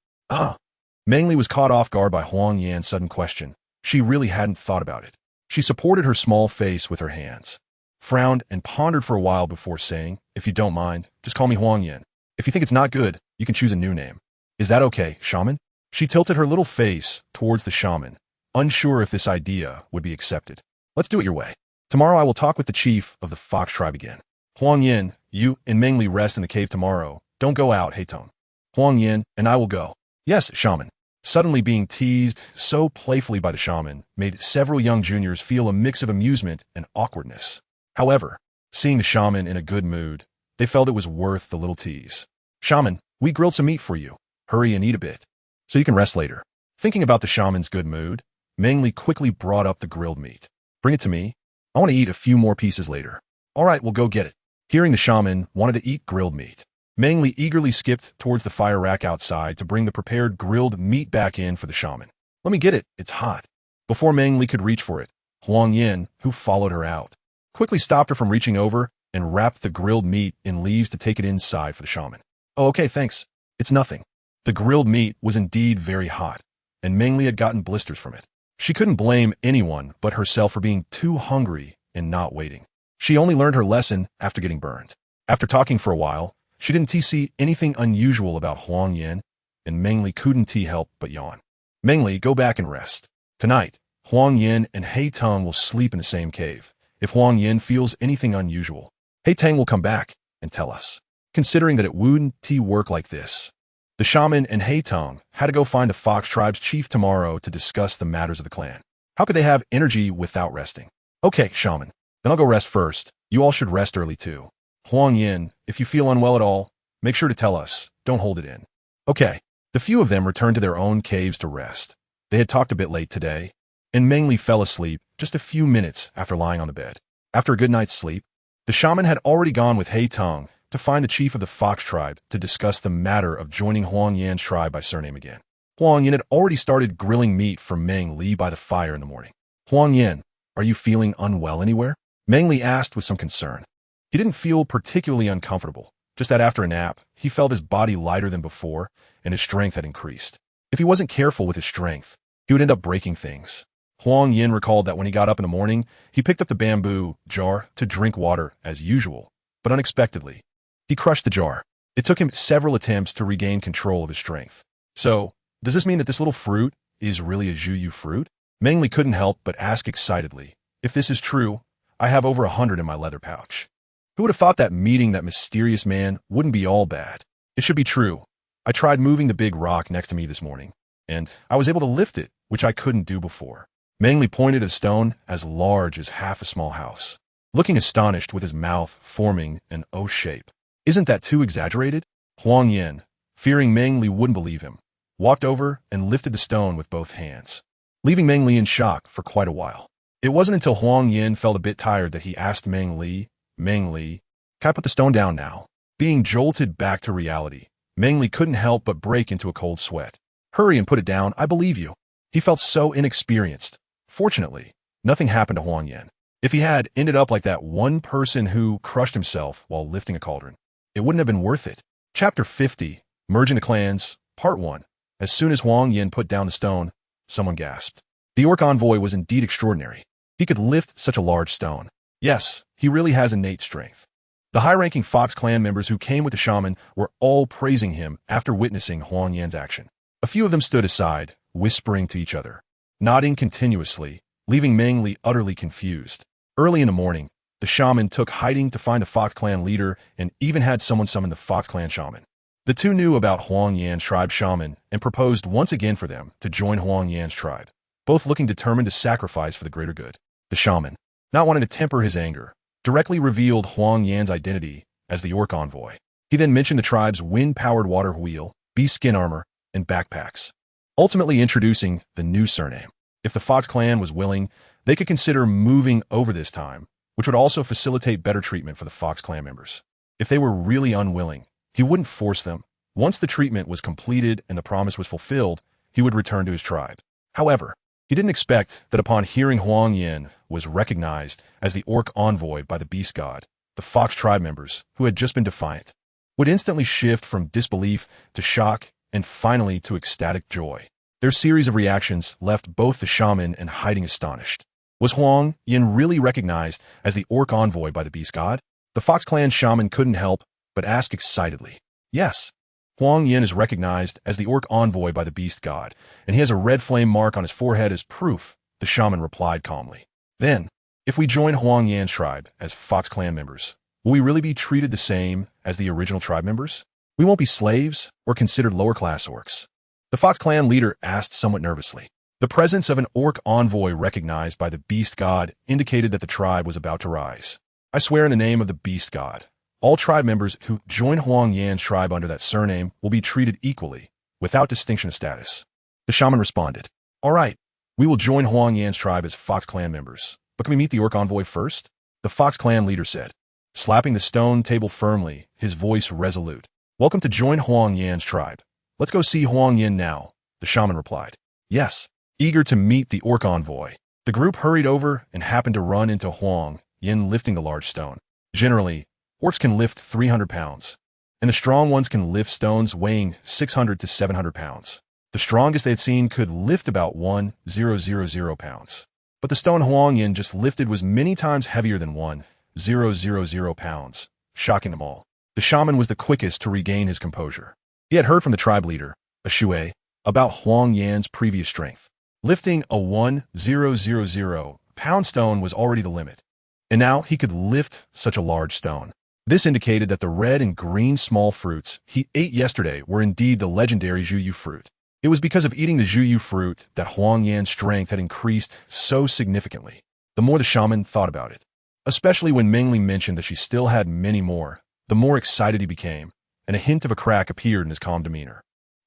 [SPEAKER 1] Meng Li was caught off guard by Huang Yan's sudden question. She really hadn't thought about it. She supported her small face with her hands, frowned, and pondered for a while before saying, if you don't mind, just call me Huang Yin. If you think it's not good, you can choose a new name. Is that okay, shaman? She tilted her little face towards the shaman, unsure if this idea would be accepted. Let's do it your way. Tomorrow I will talk with the chief of the fox tribe again. Huang Yin, you and Meng Li rest in the cave tomorrow. Don't go out, Hei Teng. Huang Yin and I will go. Yes, shaman. Suddenly being teased so playfully by the shaman made several young juniors feel a mix of amusement and awkwardness. However, seeing the shaman in a good mood, they felt it was worth the little tease. Shaman, we grilled some meat for you. Hurry and eat a bit, so you can rest later. Thinking about the shaman's good mood, Meng Li quickly brought up the grilled meat. Bring it to me. I want to eat a few more pieces later. All right, we'll go get it. Hearing the shaman wanted to eat grilled meat, Meng Li eagerly skipped towards the fire rack outside to bring the prepared grilled meat back in for the shaman. Let me get it. It's hot. Before Meng Li could reach for it, Huang Yin, who followed her out, quickly stopped her from reaching over and wrapped the grilled meat in leaves to take it inside for the shaman. Oh, okay, thanks. It's nothing. The grilled meat was indeed very hot, and Meng Li had gotten blisters from it. She couldn't blame anyone but herself for being too hungry and not waiting. She only learned her lesson after getting burned. After talking for a while, she didn't see anything unusual about Huang Yin, and Meng Li couldn't help but yawn. Meng Li, go back and rest. Tonight, Huang Yin and Hei Teng will sleep in the same cave. If Huang Yin feels anything unusual, Hei Teng will come back and tell us. Considering that it wouldn't work like this, the shaman and Hei Teng had to go find the fox tribe's chief tomorrow to discuss the matters of the clan. How could they have energy without resting? Okay, shaman, then I'll go rest first. You all should rest early too. Huang Yin, if you feel unwell at all, make sure to tell us. Don't hold it in. Okay. The few of them returned to their own caves to rest. They had talked a bit late today, and Meng Li fell asleep just a few minutes after lying on the bed. After a good night's sleep, the shaman had already gone with He Tong to find the chief of the Fox tribe to discuss the matter of joining Huang Yan's tribe by surname again. Huang Yan had already started grilling meat for Meng Li by the fire in the morning. Huang Yan, are you feeling unwell anywhere? Meng Li asked with some concern. He didn't feel particularly uncomfortable, just that after a nap, he felt his body lighter than before and his strength had increased. If he wasn't careful with his strength, he would end up breaking things. Huang Yan recalled that when he got up in the morning, he picked up the bamboo jar to drink water as usual, but unexpectedly, he crushed the jar. It took him several attempts to regain control of his strength. So, does this mean that this little fruit is really a Zhuyu fruit? Meng Li couldn't help but ask excitedly. If this is true, I have over 100 in my leather pouch. Who would have thought that meeting that mysterious man wouldn't be all bad? It should be true. I tried moving the big rock next to me this morning, and I was able to lift it, which I couldn't do before. Meng Li pointed at a stone as large as half a small house, looking astonished with his mouth forming an O shape. Isn't that too exaggerated? Huang Yan, fearing Meng Li wouldn't believe him, walked over and lifted the stone with both hands, leaving Meng Li in shock for quite a while. It wasn't until Huang Yan felt a bit tired that he asked Meng Li, can I put the stone down now? Being jolted back to reality, Meng Li couldn't help but break into a cold sweat. Hurry and put it down, I believe you. He felt so inexperienced. Fortunately, nothing happened to Huang Yan. If he had ended up like that one person who crushed himself while lifting a cauldron, it wouldn't have been worth it. Chapter 50, Merging the Clans, Part 1. As soon as Huang Yan put down the stone, someone gasped. The orc envoy was indeed extraordinary. He could lift such a large stone. Yes, he really has innate strength. The high-ranking Fox clan members who came with the shaman were all praising him after witnessing Huang Yan's action. A few of them stood aside, whispering to each other, nodding continuously, leaving Meng Li utterly confused. Early in the morning, the shaman took hiding to find the Fox clan leader and even had someone summon the Fox clan shaman. The two knew about Huang Yan's tribe shaman and proposed once again for them to join Huang Yan's tribe, both looking determined to sacrifice for the greater good. The shaman, not wanting to temper his anger, directly revealed Huang Yan's identity as the orc envoy. He then mentioned the tribe's wind-powered water wheel, beast skin armor, and backpacks, ultimately introducing the new surname. If the Fox clan was willing, they could consider moving over this time, which would also facilitate better treatment for the Fox clan members. If they were really unwilling, he wouldn't force them. Once the treatment was completed and the promise was fulfilled, he would return to his tribe. However, he didn't expect that upon hearing Huang Yan was recognized as the orc envoy by the beast god, the Fox tribe members, who had just been defiant, would instantly shift from disbelief to shock and finally to ecstatic joy. Their series of reactions left both the shaman and hiding astonished. Was Huang Yan really recognized as the orc envoy by the beast god? The Fox clan shaman couldn't help but ask excitedly. Yes, Huang Yan is recognized as the orc envoy by the beast god, and he has a red flame mark on his forehead as proof, the shaman replied calmly. Then, if we join Huang Yan's tribe as Fox clan members, will we really be treated the same as the original tribe members? We won't be slaves or considered lower-class orcs. The Fox clan leader asked somewhat nervously. The presence of an orc envoy recognized by the beast god indicated that the tribe was about to rise. I swear in the name of the beast god, all tribe members who join Huang Yan's tribe under that surname will be treated equally, without distinction of status. The shaman responded, All right, we will join Huang Yan's tribe as Fox clan members, but can we meet the orc envoy first? The Fox clan leader said, slapping the stone table firmly, his voice resolute. Welcome to join Huang Yan's tribe. Let's go see Huang Yan now, the shaman replied. Yes, eager to meet the orc envoy. The group hurried over and happened to run into Huang Yan lifting the large stone. Generally, orcs can lift 300 pounds, and the strong ones can lift stones weighing 600 to 700 pounds. The strongest they had seen could lift about 1,000 pounds. But the stone Huang Yan just lifted was many times heavier than 1,000 pounds, shocking them all. The shaman was the quickest to regain his composure. He had heard from the tribe leader, a Shui, about Huang Yan's previous strength. Lifting a 1,000 pound stone was already the limit, and now he could lift such a large stone. This indicated that the red and green small fruits he ate yesterday were indeed the legendary Zhuyu fruit. It was because of eating the Zhuyu fruit that Huang Yan's strength had increased so significantly. The more the shaman thought about it, especially when Meng Li mentioned that she still had many more, the more excited he became, and a hint of a crack appeared in his calm demeanor.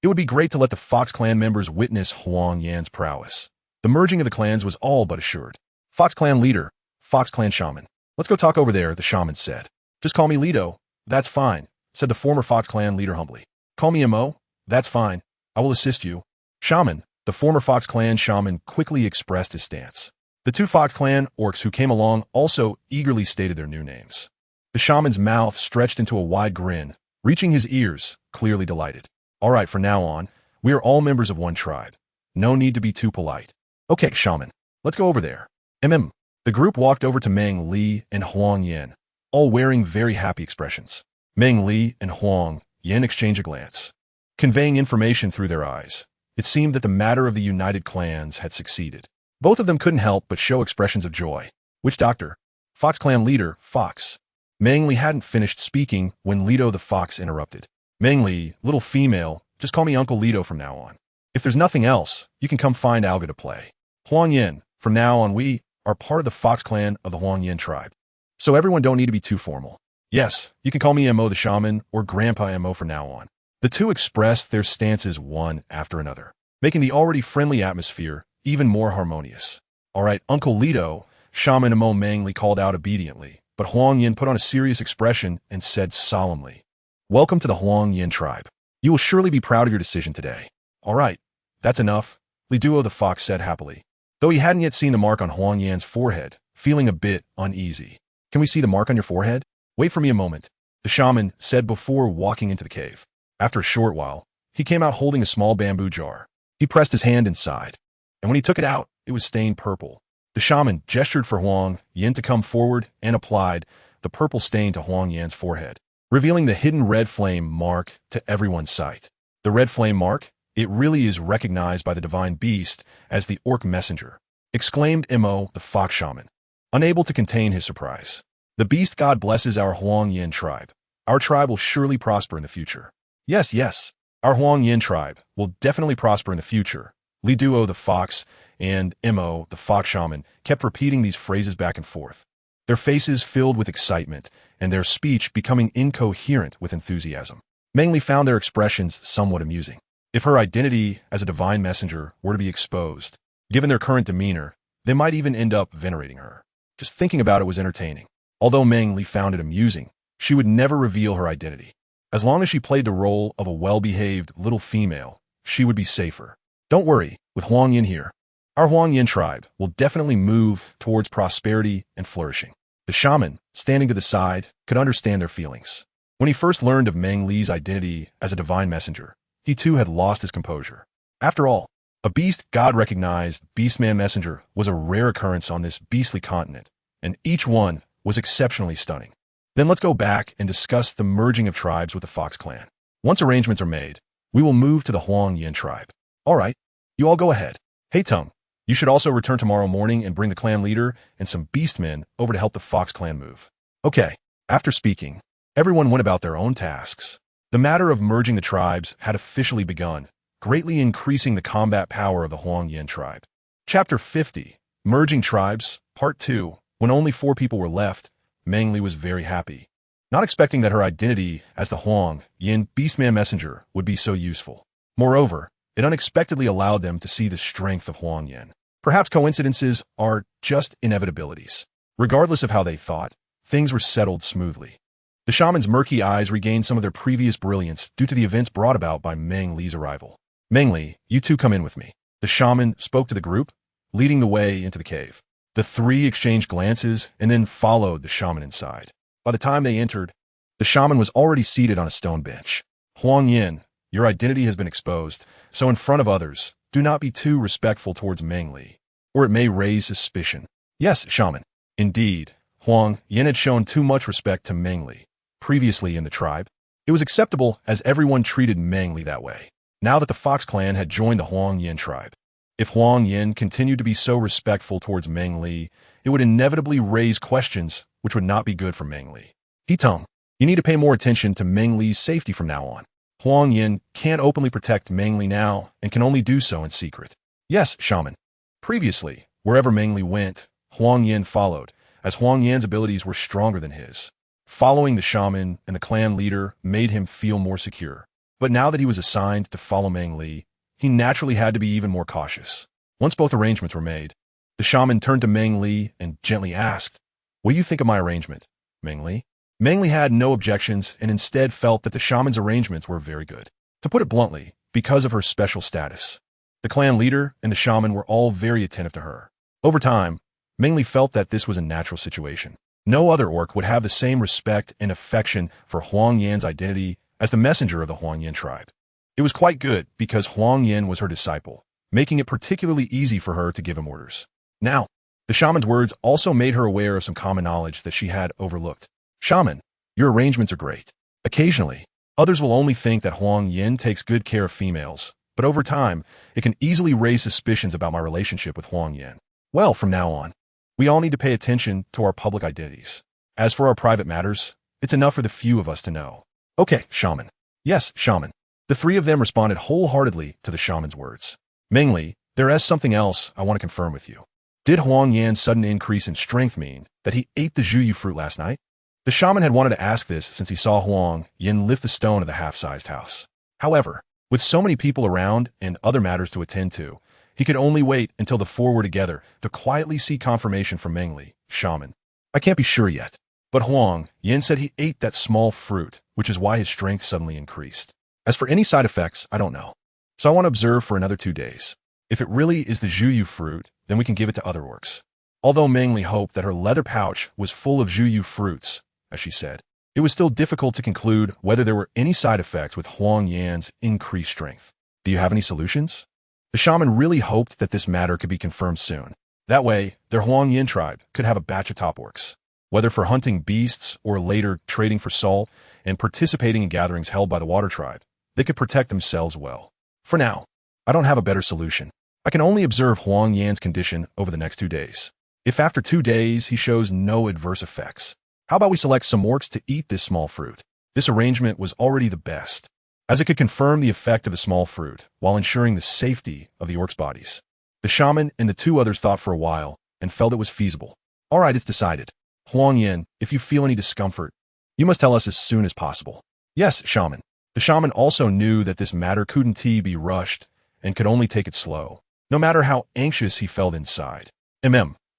[SPEAKER 1] It would be great to let the Fox clan members witness Huang Yan's prowess. The merging of the clans was all but assured. Fox clan leader, Fox clan shaman. Let's go talk over there, the shaman said. Just call me Lido. That's fine, said the former Fox clan leader humbly. Call me Mo. That's fine. I will assist you. Shaman, the former Fox clan shaman quickly expressed his stance. The two Fox clan orcs who came along also eagerly stated their new names. The shaman's mouth stretched into a wide grin, reaching his ears, clearly delighted. All right, from now on, we are all members of one tribe. No need to be too polite. Okay, shaman, let's go over there. The group walked over to Meng Li and Huang Yan, all wearing very happy expressions. Meng Li and Huang Yan exchanged a glance, conveying information through their eyes. It seemed that the matter of the united clans had succeeded. Both of them couldn't help but show expressions of joy. Witch Doctor, Fox clan leader, Fox. Meng Li hadn't finished speaking when Lido the Fox interrupted. Meng Li, little female, just call me Uncle Lido from now on. If there's nothing else, you can come find Alga to play. Huang Yan, from now on we are part of the Fox clan of the Huang Yan tribe. So everyone don't need to be too formal. Yes, you can call me Mo the shaman or Grandpa Mo from now on. The two expressed their stances one after another, making the already friendly atmosphere even more harmonious. All right, Uncle Lido, Shaman Mo Meng Li called out obediently, but Huang Yan put on a serious expression and said solemnly, Welcome to the Huang Yan tribe. You will surely be proud of your decision today. All right, that's enough, Li Duo the Fox said happily, though he hadn't yet seen the mark on Huang Yan's forehead, feeling a bit uneasy. Can we see the mark on your forehead? Wait for me a moment, the shaman said before walking into the cave. After a short while, he came out holding a small bamboo jar. He pressed his hand inside, and when he took it out, it was stained purple. The shaman gestured for Huang Yan to come forward and applied the purple stain to Huang Yan's forehead, revealing the hidden red flame mark to everyone's sight. The red flame mark? It really is recognized by the divine beast as the orc messenger, exclaimed Mo, the fox shaman, unable to contain his surprise. The beast god blesses our Huang Yan tribe. Our tribe will surely prosper in the future. Yes, our Huang Yan tribe will definitely prosper in the future. Li Duo the fox and Mo, the fox shaman, kept repeating these phrases back and forth, their faces filled with excitement and their speech becoming incoherent with enthusiasm. Meng Li found their expressions somewhat amusing. If her identity as a divine messenger were to be exposed, given their current demeanor, they might even end up venerating her. Just thinking about it was entertaining. Although Meng Li found it amusing, she would never reveal her identity. As long as she played the role of a well-behaved little female, she would be safer. Don't worry, with Huang Yan here, our Huang Yan tribe will definitely move towards prosperity and flourishing. The shaman, standing to the side, could understand their feelings. When he first learned of Meng Li's identity as a divine messenger, he too had lost his composure. After all, a beast god-recognized beastman messenger was a rare occurrence on this beastly continent, and each one was exceptionally stunning. Then let's go back and discuss the merging of tribes with the Fox clan. Once arrangements are made, we will move to the Huang Yan tribe. All right, you all go ahead. Hey Tung, you should also return tomorrow morning and bring the clan leader and some beastmen over to help the Fox clan move. Okay, after speaking, everyone went about their own tasks. The matter of merging the tribes had officially begun, greatly increasing the combat power of the Huang Yan tribe. Chapter 50, Merging Tribes, Part 2. When only 4 people were left, Meng Li was very happy, not expecting that her identity as the Huang Yan beastman messenger would be so useful. Moreover, it unexpectedly allowed them to see the strength of Huang Yan. Perhaps coincidences are just inevitabilities. Regardless of how they thought, things were settled smoothly. The shaman's murky eyes regained some of their previous brilliance due to the events brought about by Meng Li's arrival. Meng Li, you two come in with me. The shaman spoke to the group, leading the way into the cave. The 3 exchanged glances and then followed the shaman inside. By the time they entered, the shaman was already seated on a stone bench. Huang Yan, your identity has been exposed, so in front of others, do not be too respectful towards Meng Li, or it may raise suspicion. Yes, shaman. Indeed, Huang Yan had shown too much respect to Meng Li. Previously in the tribe, it was acceptable as everyone treated Meng Li that way. Now that the Fox clan had joined the Huang Yan tribe, if Huang Yan continued to be so respectful towards Meng Li, it would inevitably raise questions which would not be good for Meng Li. Hitung, you need to pay more attention to Meng Li's safety from now on. Huang Yan can't openly protect Meng Li now and can only do so in secret. Yes, shaman. Previously, wherever Meng Li went, Huang Yan followed, as Huang Yan's abilities were stronger than his. Following the shaman and the clan leader made him feel more secure. But now that he was assigned to follow Meng Li, he naturally had to be even more cautious. Once both arrangements were made, the shaman turned to Meng Li and gently asked, "What do you think of my arrangement, Meng Li?" Meng Li had no objections and instead felt that the shaman's arrangements were very good. To put it bluntly, because of her special status, the clan leader and the shaman were all very attentive to her. Over time, Meng Li felt that this was a natural situation. No other orc would have the same respect and affection for Huang Yan's identity as the messenger of the Huang Yan tribe. It was quite good because Huang Yan was her disciple, making it particularly easy for her to give him orders. Now, the shaman's words also made her aware of some common knowledge that she had overlooked. "Shaman, your arrangements are great. Occasionally, others will only think that Huang Yan takes good care of females, but over time, it can easily raise suspicions about my relationship with Huang Yan. Well, from now on, we all need to pay attention to our public identities. As for our private matters, it's enough for the few of us to know." "Okay, shaman." "Yes, shaman." The three of them responded wholeheartedly to the shaman's words. "Meng Li, there is something else I want to confirm with you. Did Huang Yan's sudden increase in strength mean that he ate the Zhuyu fruit last night?" The shaman had wanted to ask this since he saw Huang Yan lift the stone of the half-sized house. However, with so many people around and other matters to attend to, he could only wait until the four were together to quietly seek confirmation from Meng Li, shaman. "I can't be sure yet, but Huang Yan said he ate that small fruit, which is why his strength suddenly increased. As for any side effects, I don't know. So I want to observe for another 2 days. If it really is the Zhuyu fruit, then we can give it to other orcs." Although Meng Li hoped that her leather pouch was full of Zhuyu fruits, as she said, it was still difficult to conclude whether there were any side effects with Huang Yan's increased strength. "Do you have any solutions?" The shaman really hoped that this matter could be confirmed soon. That way, their Huang Yan tribe could have a batch of top orcs. Whether for hunting beasts or later trading for salt and participating in gatherings held by the water tribe, they could protect themselves well. "For now, I don't have a better solution. I can only observe Huang Yan's condition over the next 2 days. If after 2 days he shows no adverse effects, how about we select some orcs to eat this small fruit?" This arrangement was already the best, as it could confirm the effect of the small fruit while ensuring the safety of the orcs' bodies. The shaman and the 2 others thought for a while and felt it was feasible. "All right, it's decided. Huang Yan, if you feel any discomfort, you must tell us as soon as possible." "Yes, shaman." The shaman also knew that this matter couldn't be rushed and could only take it slow, no matter how anxious he felt inside.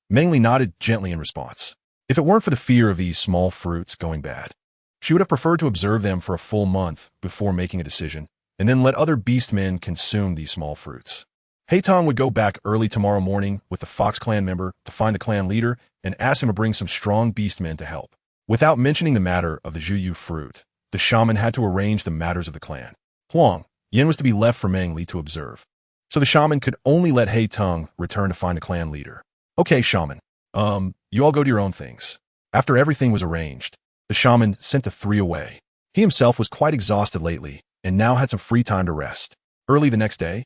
[SPEAKER 1] Meng Li nodded gently in response. If it weren't for the fear of these small fruits going bad, she would have preferred to observe them for a full month before making a decision, and then let other beastmen consume these small fruits. Haitong would go back early tomorrow morning with the Fox clan member to find the clan leader and ask him to bring some strong beastmen to help. Without mentioning the matter of the Zhuyu fruit, the shaman had to arrange the matters of the clan. Huang Yan was to be left for Meng Li to observe, so the shaman could only let Haitong return to find the clan leader. "Okay, shaman. You all go to your own things." After everything was arranged, the shaman sent the 3 away. He himself was quite exhausted lately and now had some free time to rest. Early the next day,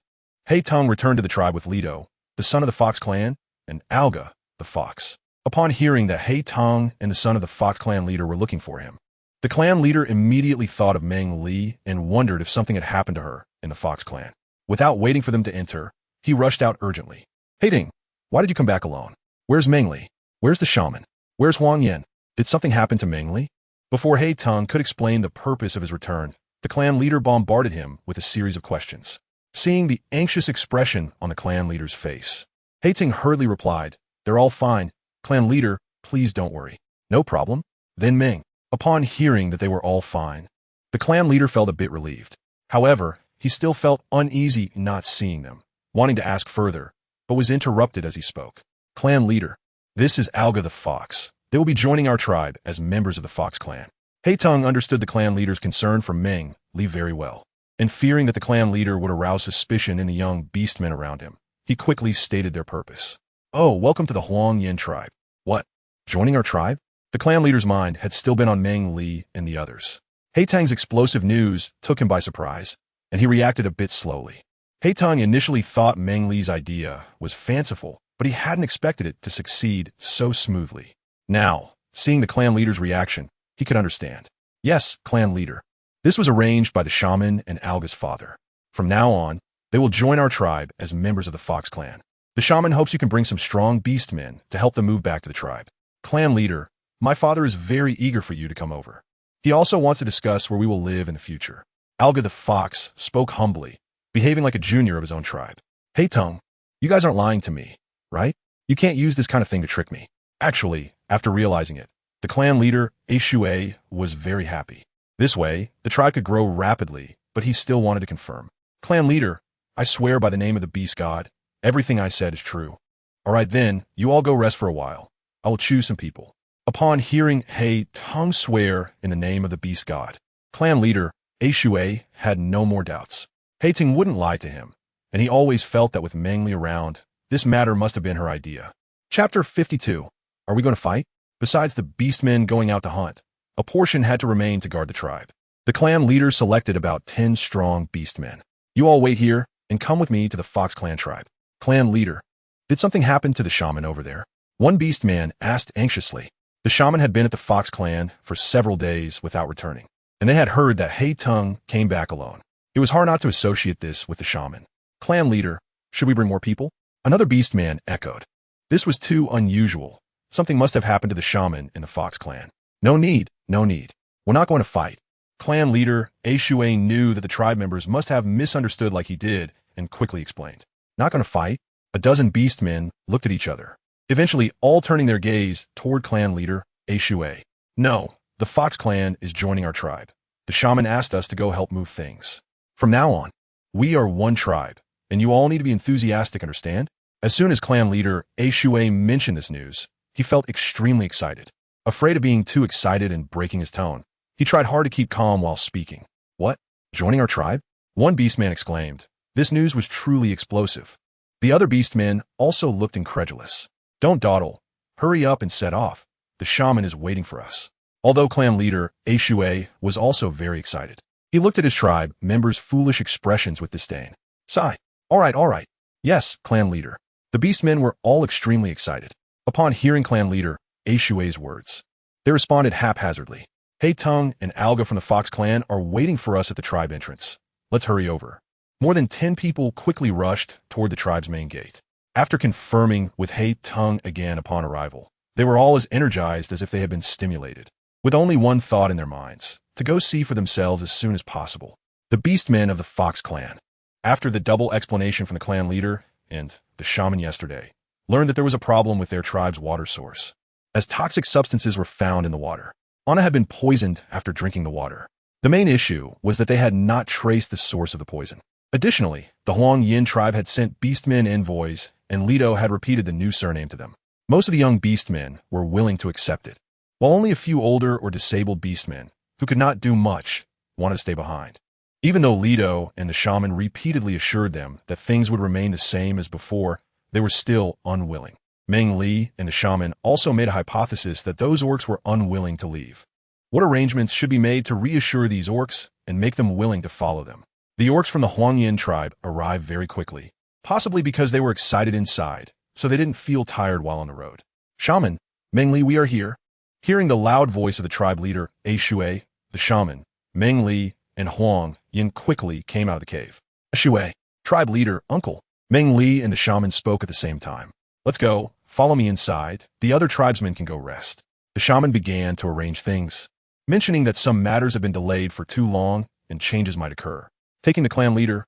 [SPEAKER 1] Haitong returned to the tribe with Lido, the son of the Fox clan, and Alga, the fox. Upon hearing that Haitong and the son of the Fox clan leader were looking for him, the clan leader immediately thought of Meng Li and wondered if something had happened to her in the Fox clan. Without waiting for them to enter, he rushed out urgently. "Haitong, why did you come back alone? Where's Meng Li? Where's the shaman? Where's Huang Yan? Did something happen to Meng Li?" Before Haitong could explain the purpose of his return, the clan leader bombarded him with a series of questions. Seeing the anxious expression on the clan leader's face, Haitong hurriedly replied, "They're all fine. Clan leader, please don't worry." "No problem." Then Meng, upon hearing that they were all fine, the clan leader felt a bit relieved. However, he still felt uneasy not seeing them, wanting to ask further, but was interrupted as he spoke. "Clan leader, this is Alga the Fox. They will be joining our tribe as members of the Fox clan." Haitong understood the clan leader's concern for Meng Li very well, and fearing that the clan leader would arouse suspicion in the young beastmen around him, he quickly stated their purpose. "Oh, welcome to the Huang Yan tribe." "What? Joining our tribe?" The clan leader's mind had still been on Meng Li and the others. Haitong's explosive news took him by surprise, and he reacted a bit slowly. Haitong initially thought Meng Li's idea was fanciful, but he hadn't expected it to succeed so smoothly. Now, seeing the clan leader's reaction, he could understand. "Yes, clan leader. This was arranged by the shaman and Alga's father. From now on, they will join our tribe as members of the Fox clan. The shaman hopes you can bring some strong beastmen to help them move back to the tribe. Clan leader, my father is very eager for you to come over. He also wants to discuss where we will live in the future. Alga the fox spoke humbly, behaving like a junior of his own tribe. Hey Tung, you guys aren't lying to me, right? You can't use this kind of thing to trick me. Actually, after realizing it, the clan leader, Shui, was very happy. This way, the tribe could grow rapidly, but he still wanted to confirm. Clan leader, I swear by the name of the beast god, everything I said is true. All right then, you all go rest for a while. I will choose some people. Upon hearing He Tung swear in the name of the beast god, clan leader, Shui, had no more doubts. He Tung wouldn't lie to him, and he always felt that with Meng Li around, this matter must have been her idea. Chapter 52. Are we going to fight? Besides the beastmen going out to hunt, a portion had to remain to guard the tribe. The clan leader selected about 10 strong beastmen. You all wait here and come with me to the Fox clan tribe. Clan leader, did something happen to the shaman over there? One beastman asked anxiously. The shaman had been at the Fox clan for several days without returning, and they had heard that He Tung came back alone. It was hard not to associate this with the shaman. Clan leader, should we bring more people? Another beastman echoed. This was too unusual. Something must have happened to the shaman in the Fox clan. No need, no need. We're not going to fight. Clan leader, Shui, knew that the tribe members must have misunderstood like he did and quickly explained. Not going to fight? A dozen beastmen looked at each other, eventually all turning their gaze toward clan leader, Shui. No, the Fox clan is joining our tribe. The shaman asked us to go help move things. From now on, we are one tribe, and you all need to be enthusiastic, understand? As soon as clan leader, Shui, mentioned this news, he felt extremely excited. Afraid of being too excited and breaking his tone, he tried hard to keep calm while speaking. What? Joining our tribe? One beastman exclaimed. This news was truly explosive. The other beastmen also looked incredulous. Don't dawdle. Hurry up and set off. The shaman is waiting for us. Although clan leader, Shui, was also very excited. He looked at his tribe members' foolish expressions with disdain. Sigh. All right. Yes, clan leader. The beastmen were all extremely excited. Upon hearing clan leader, Shui's words, they responded haphazardly. He Tung and Alga from the Fox clan are waiting for us at the tribe entrance. Let's hurry over. More than 10 people quickly rushed toward the tribe's main gate. After confirming with He Tung again upon arrival, they were all as energized as if they had been stimulated, with only one thought in their minds, to go see for themselves as soon as possible. The beastmen of the Fox clan, after the double explanation from the clan leader and the shaman yesterday, learned that there was a problem with their tribe's water source, as toxic substances were found in the water. Anna had been poisoned after drinking the water. The main issue was that they had not traced the source of the poison. Additionally, the Huang Yin tribe had sent beastmen envoys, and Lido had repeated the new surname to them. Most of the young beastmen were willing to accept it, while only a few older or disabled beastmen, who could not do much, wanted to stay behind. Even though Lido and the shaman repeatedly assured them that things would remain the same as before, they were still unwilling. Meng Li and the shaman also made a hypothesis that those orcs were unwilling to leave. What arrangements should be made to reassure these orcs and make them willing to follow them? The orcs from the Huang Yin tribe arrived very quickly, possibly because they were excited inside, so they didn't feel tired while on the road. Shaman, Meng Li, we are here. Hearing the loud voice of the tribe leader, Shui, the shaman, Meng Li, and Huang Yin quickly came out of the cave. Shui, tribe leader, uncle. Meng Li and the shaman spoke at the same time. Let's go. Follow me inside. The other tribesmen can go rest. The shaman began to arrange things, mentioning that some matters had been delayed for too long and changes might occur. Taking the clan leader,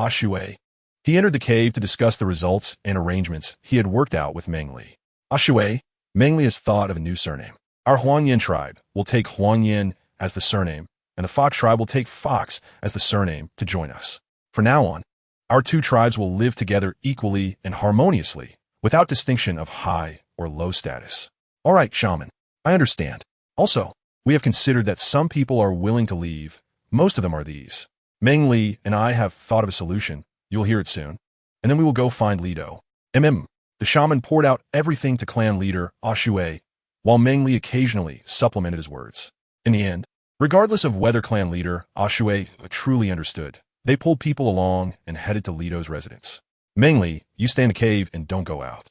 [SPEAKER 1] Shui, he entered the cave to discuss the results and arrangements he had worked out with Meng Li. Shui, Meng Li has thought of a new surname. Our Huang Yin tribe will take Huang Yin as the surname, and the Fox tribe will take Fox as the surname to join us. From now on, our two tribes will live together equally and harmoniously, without distinction of high or low status. All right, shaman, I understand. Also, we have considered that some people are willing to leave. Most of them are these. Meng Li and I have thought of a solution. You'll hear it soon. And then we will go find Lido. The shaman poured out everything to clan leader, Shui, while Meng Li occasionally supplemented his words. In the end, regardless of whether clan leader, Shui, truly understood, they pulled people along and headed to Lido's residence. Meng Li, you stay in the cave and don't go out.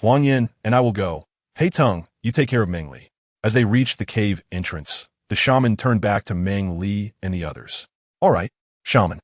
[SPEAKER 1] Huang Yin and I will go. He Tung, you take care of Meng Li. As they reached the cave entrance, the shaman turned back to Meng Li and the others. All right, shaman,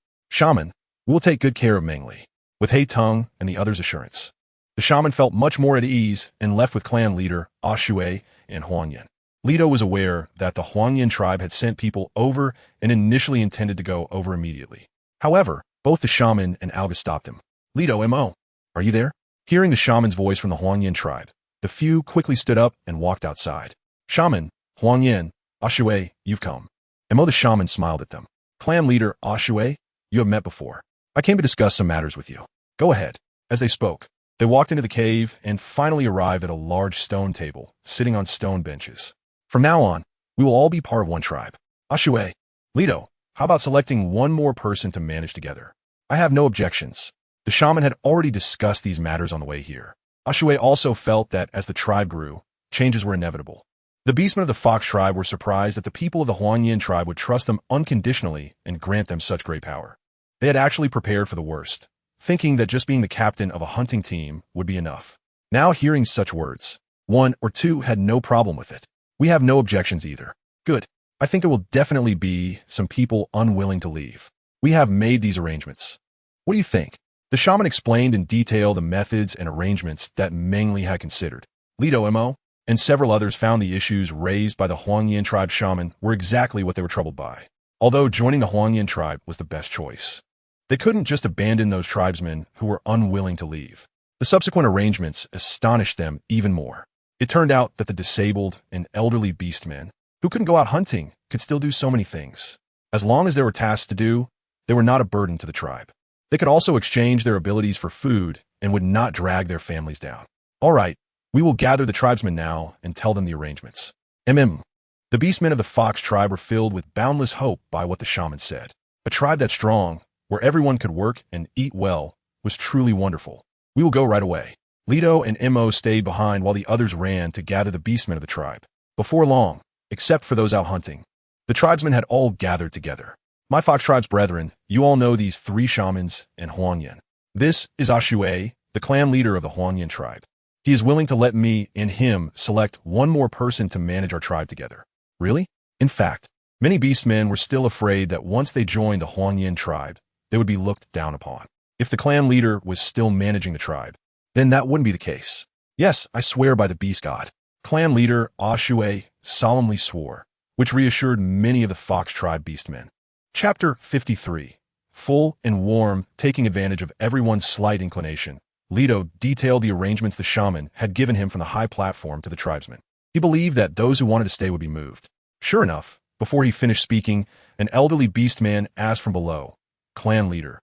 [SPEAKER 1] we will take good care of Meng Li. With He Tung and the others' assurance, the shaman felt much more at ease and left with clan leader, Shui and Huang Yin. Leto was aware that the Huangyan tribe had sent people over and initially intended to go over immediately. However, both the shaman and Alga stopped him. Leto, M.O., are you there? Hearing the shaman's voice from the Huangyan tribe, the few quickly stood up and walked outside. Shaman, Huangyan, Ashue, you've come. M.O. the shaman smiled at them. Clan leader Ashue, you have met before. I came to discuss some matters with you. Go ahead. As they spoke, they walked into the cave and finally arrived at a large stone table, sitting on stone benches. From now on, we will all be part of one tribe. Ashue, Leto, how about selecting one more person to manage together? I have no objections. The shaman had already discussed these matters on the way here. Ashue also felt that as the tribe grew, changes were inevitable. The beastmen of the Fox tribe were surprised that the people of the Huangyan tribe would trust them unconditionally and grant them such great power. They had actually prepared for the worst, thinking that just being the captain of a hunting team would be enough. Now hearing such words, one or two had no problem with it. We have no objections either. Good. I think there will definitely be some people unwilling to leave. We have made these arrangements. What do you think? The shaman explained in detail the methods and arrangements that Meng Li had considered. Leto, M.O., and several others found the issues raised by the Huangyan tribe shaman were exactly what they were troubled by. Although joining the Huangyan tribe was the best choice, they couldn't just abandon those tribesmen who were unwilling to leave. The subsequent arrangements astonished them even more. It turned out that the disabled and elderly beastmen, who couldn't go out hunting, could still do so many things. As long as there were tasks to do, they were not a burden to the tribe. They could also exchange their abilities for food and would not drag their families down. All right, we will gather the tribesmen now and tell them the arrangements. The beastmen of the Fox tribe were filled with boundless hope by what the shaman said. A tribe that strong, where everyone could work and eat well, was truly wonderful. We will go right away. Leto and M.O. stayed behind while the others ran to gather the beastmen of the tribe. Before long, except for those out hunting, the tribesmen had all gathered together. My Fox tribe's brethren, you all know these three shamans and Huangyan. This is Ashue, the clan leader of the Huangyan tribe. He is willing to let me and him select one more person to manage our tribe together. Really? In fact, many beastmen were still afraid that once they joined the Huangyan tribe, they would be looked down upon. If the clan leader was still managing the tribe, then that wouldn't be the case. Yes, I swear by the beast god. Clan leader Ashue solemnly swore, which reassured many of the Fox tribe beastmen. Chapter 53. Full and warm, taking advantage of everyone's slight inclination, Leto detailed the arrangements the shaman had given him from the high platform to the tribesmen. He believed that those who wanted to stay would be moved. Sure enough, before he finished speaking, an elderly beastman asked from below, Clan leader,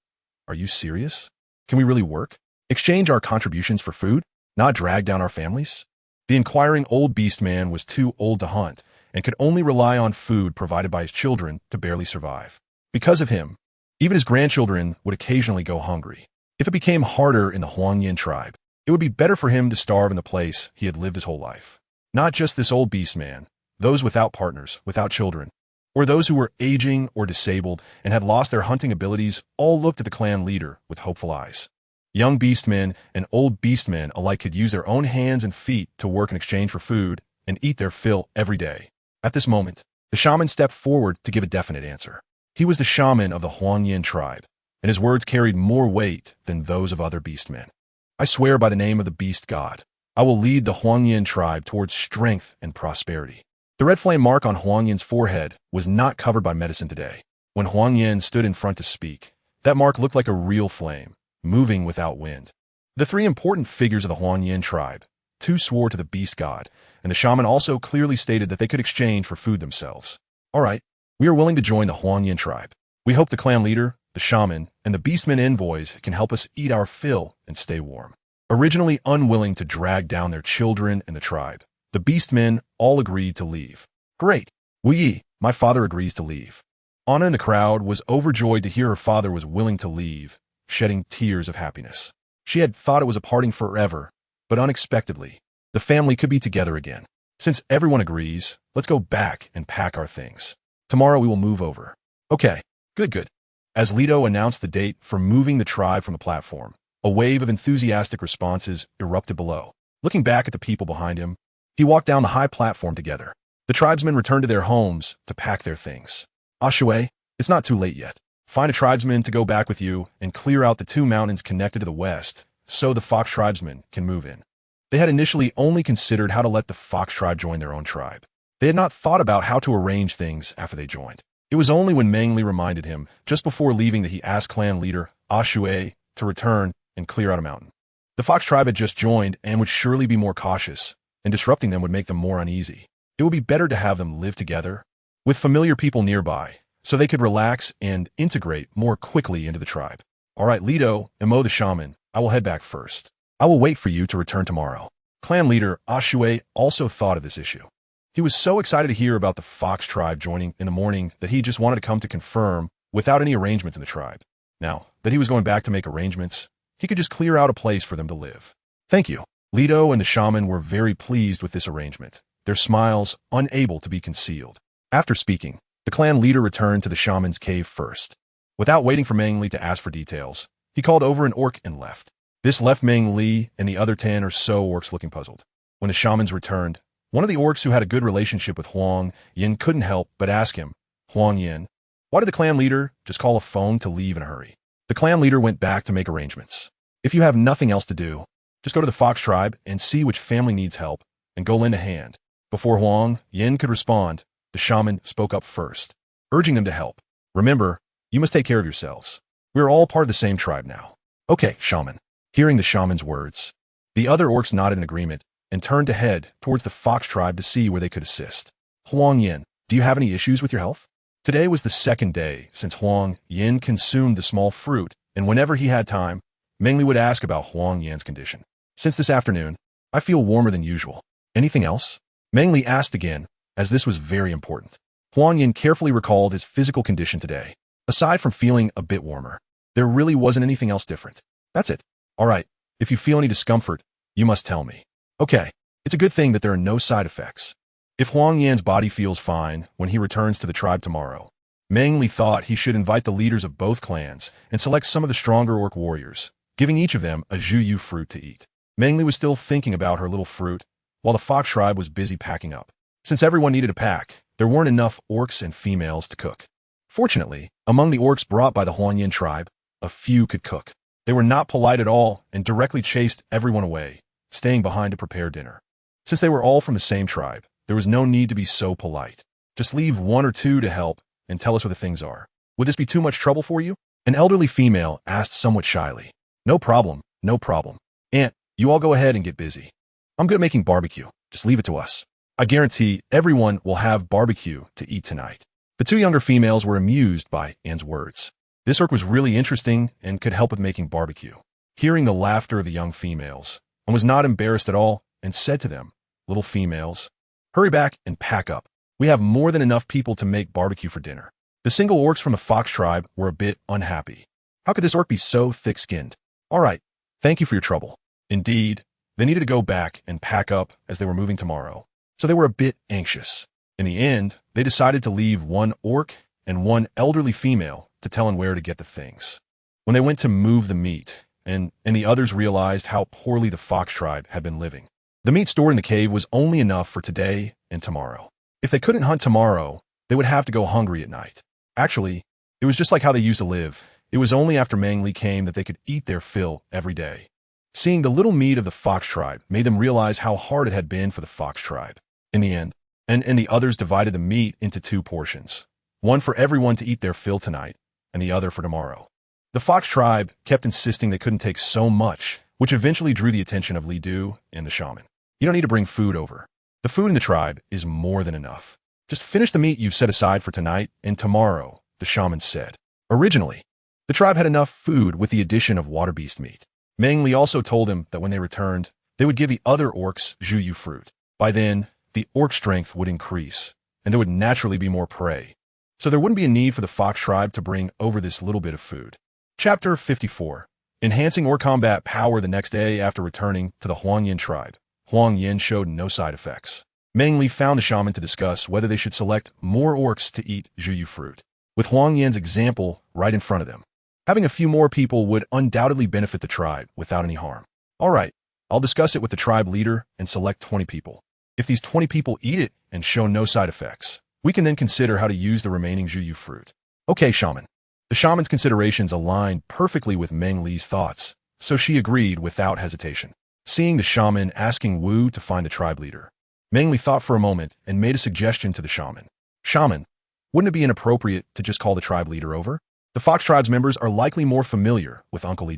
[SPEAKER 1] are you serious? Can we really work? Exchange our contributions for food? Not drag down our families? The inquiring old beastman was too old to hunt and could only rely on food provided by his children to barely survive. Because of him, even his grandchildren would occasionally go hungry. If it became harder in the Huangyan tribe, it would be better for him to starve in the place he had lived his whole life. Not just this old beastman, those without partners, without children, or those who were aging or disabled and had lost their hunting abilities all looked at the clan leader with hopeful eyes. Young beastmen and old beastmen alike could use their own hands and feet to work in exchange for food and eat their fill every day. At this moment, the shaman stepped forward to give a definite answer. He was the shaman of the Huangyan tribe, and his words carried more weight than those of other beastmen. I swear by the name of the beast god, I will lead the Huangyan tribe towards strength and prosperity. The red flame mark on Huangyan's forehead was not covered by medicine today. When Huangyan stood in front to speak, that mark looked like a real flame, moving without wind. The three important figures of the Huangyan tribe, two swore to the beast god, and the shaman also clearly stated that they could exchange for food themselves. All right, we are willing to join the Huangyan tribe. We hope the clan leader, the shaman, and the beastmen envoys can help us eat our fill and stay warm. Originally unwilling to drag down their children and the tribe, the beastmen all agreed to leave. Great. My father agrees to leave. Anna in the crowd was overjoyed to hear her father was willing to leave, shedding tears of happiness. She had thought it was a parting forever, but unexpectedly, the family could be together again. Since everyone agrees, let's go back and pack our things. Tomorrow we will move over. Okay, good. As Leto announced the date for moving the tribe from the platform, a wave of enthusiastic responses erupted below. Looking back at the people behind him, he walked down the high platform together. The tribesmen returned to their homes to pack their things. Ashue, it's not too late yet. Find a tribesman to go back with you and clear out the two mountains connected to the west so the Fox tribesmen can move in. They had initially only considered how to let the Fox tribe join their own tribe. They had not thought about how to arrange things after they joined. It was only when Meng Li reminded him, just before leaving, that he asked clan leader Ah to return and clear out a mountain. The fox tribe had just joined and would surely be more cautious, and disrupting them would make them more uneasy. It would be better to have them live together, with familiar people nearby, so they could relax and integrate more quickly into the tribe. All right, Lido and Mo the shaman, I will head back first. I will wait for you to return tomorrow. Clan leader Ah also thought of this issue. He was so excited to hear about the fox tribe joining in the morning that he just wanted to come to confirm without any arrangements in the tribe. Now that he was going back to make arrangements, he could just clear out a place for them to live. Thank you. Lido and the shaman were very pleased with this arrangement, their smiles unable to be concealed. After speaking, the clan leader returned to the shaman's cave first. Without waiting for Meng Li to ask for details, he called over an orc and left. This left Meng Li and the other 10 or so orcs looking puzzled. When the shamans returned, one of the orcs who had a good relationship with Huang Yin couldn't help but ask him, Huang Yin, why did the clan leader just call a phone to leave in a hurry? The clan leader went back to make arrangements. If you have nothing else to do, just go to the fox tribe and see which family needs help and go lend a hand. Before Huang Yin could respond, the shaman spoke up first, urging them to help. Remember, you must take care of yourselves. We're all part of the same tribe now. Okay, shaman. Hearing the shaman's words, the other orcs nodded in agreement and turned to head towards the fox tribe to see where they could assist. Huang Yin, do you have any issues with your health? Today was the second day since Huang Yin consumed the small fruit, and whenever he had time, Meng Li would ask about Huang Yin's condition. Since this afternoon, I feel warmer than usual. Anything else? Meng Li asked again, as this was very important. Huang Yin carefully recalled his physical condition today. Aside from feeling a bit warmer, there really wasn't anything else different. That's it. All right, if you feel any discomfort, you must tell me. Okay, it's a good thing that there are no side effects. If Huang Yan's body feels fine when he returns to the tribe tomorrow, Meng Li thought he should invite the leaders of both clans and select some of the stronger orc warriors, giving each of them a Zhuyu fruit to eat. Meng Li was still thinking about her little fruit, while the fox tribe was busy packing up. Since everyone needed a pack, there weren't enough orcs and females to cook. Fortunately, among the orcs brought by the Huang Yan tribe, a few could cook. They were not polite at all and directly chased everyone away, staying behind to prepare dinner. Since they were all from the same tribe, there was no need to be so polite. Just leave one or two to help and tell us where the things are. Would this be too much trouble for you? An elderly female asked somewhat shyly. No problem, no problem. Aunt, you all go ahead and get busy. I'm good at making barbecue. Just leave it to us. I guarantee everyone will have barbecue to eat tonight. The two younger females were amused by Anne's words. This orc was really interesting and could help with making barbecue. Hearing the laughter of the young females, Anne was not embarrassed at all and said to them, little females, hurry back and pack up. We have more than enough people to make barbecue for dinner. The single orcs from the fox tribe were a bit unhappy. How could this orc be so thick-skinned? All right, thank you for your trouble. Indeed, they needed to go back and pack up as they were moving tomorrow, so they were a bit anxious. In the end, they decided to leave one orc and one elderly female to tell him where to get the things. When they went to move the meat, and the others realized how poorly the fox tribe had been living. The meat stored in the cave was only enough for today and tomorrow. If they couldn't hunt tomorrow, they would have to go hungry at night. Actually, it was just like how they used to live. It was only after Meng Li came that they could eat their fill every day. Seeing the little meat of the fox tribe made them realize how hard it had been for the fox tribe. In the end, and the others divided the meat into two portions, one for everyone to eat their fill tonight, and the other for tomorrow. The fox tribe kept insisting they couldn't take so much, which eventually drew the attention of Li Du and the shaman. You don't need to bring food over. The food in the tribe is more than enough. Just finish the meat you've set aside for tonight and tomorrow, the shaman said. Originally, the tribe had enough food with the addition of water beast meat. Meng Li also told him that when they returned, they would give the other orcs Zhuyu fruit. By then, the orc strength would increase, and there would naturally be more prey. So there wouldn't be a need for the fox tribe to bring over this little bit of food. Chapter 54. Enhancing orc combat power. The next day after returning to the Huang Yin tribe, Huang Yin showed no side effects. Meng Li found the shaman to discuss whether they should select more orcs to eat Zhuyu fruit, with Huang Yin's example right in front of them. Having a few more people would undoubtedly benefit the tribe without any harm. All right, I'll discuss it with the tribe leader and select 20 people. If these 20 people eat it and show no side effects, we can then consider how to use the remaining Zhuyu fruit. Okay, shaman. The shaman's considerations aligned perfectly with Meng Li's thoughts, so she agreed without hesitation. Seeing the shaman asking Wu to find the tribe leader, Meng Li thought for a moment and made a suggestion to the shaman. Shaman, wouldn't it be inappropriate to just call the tribe leader over? The Fox tribe's members are likely more familiar with Uncle Li.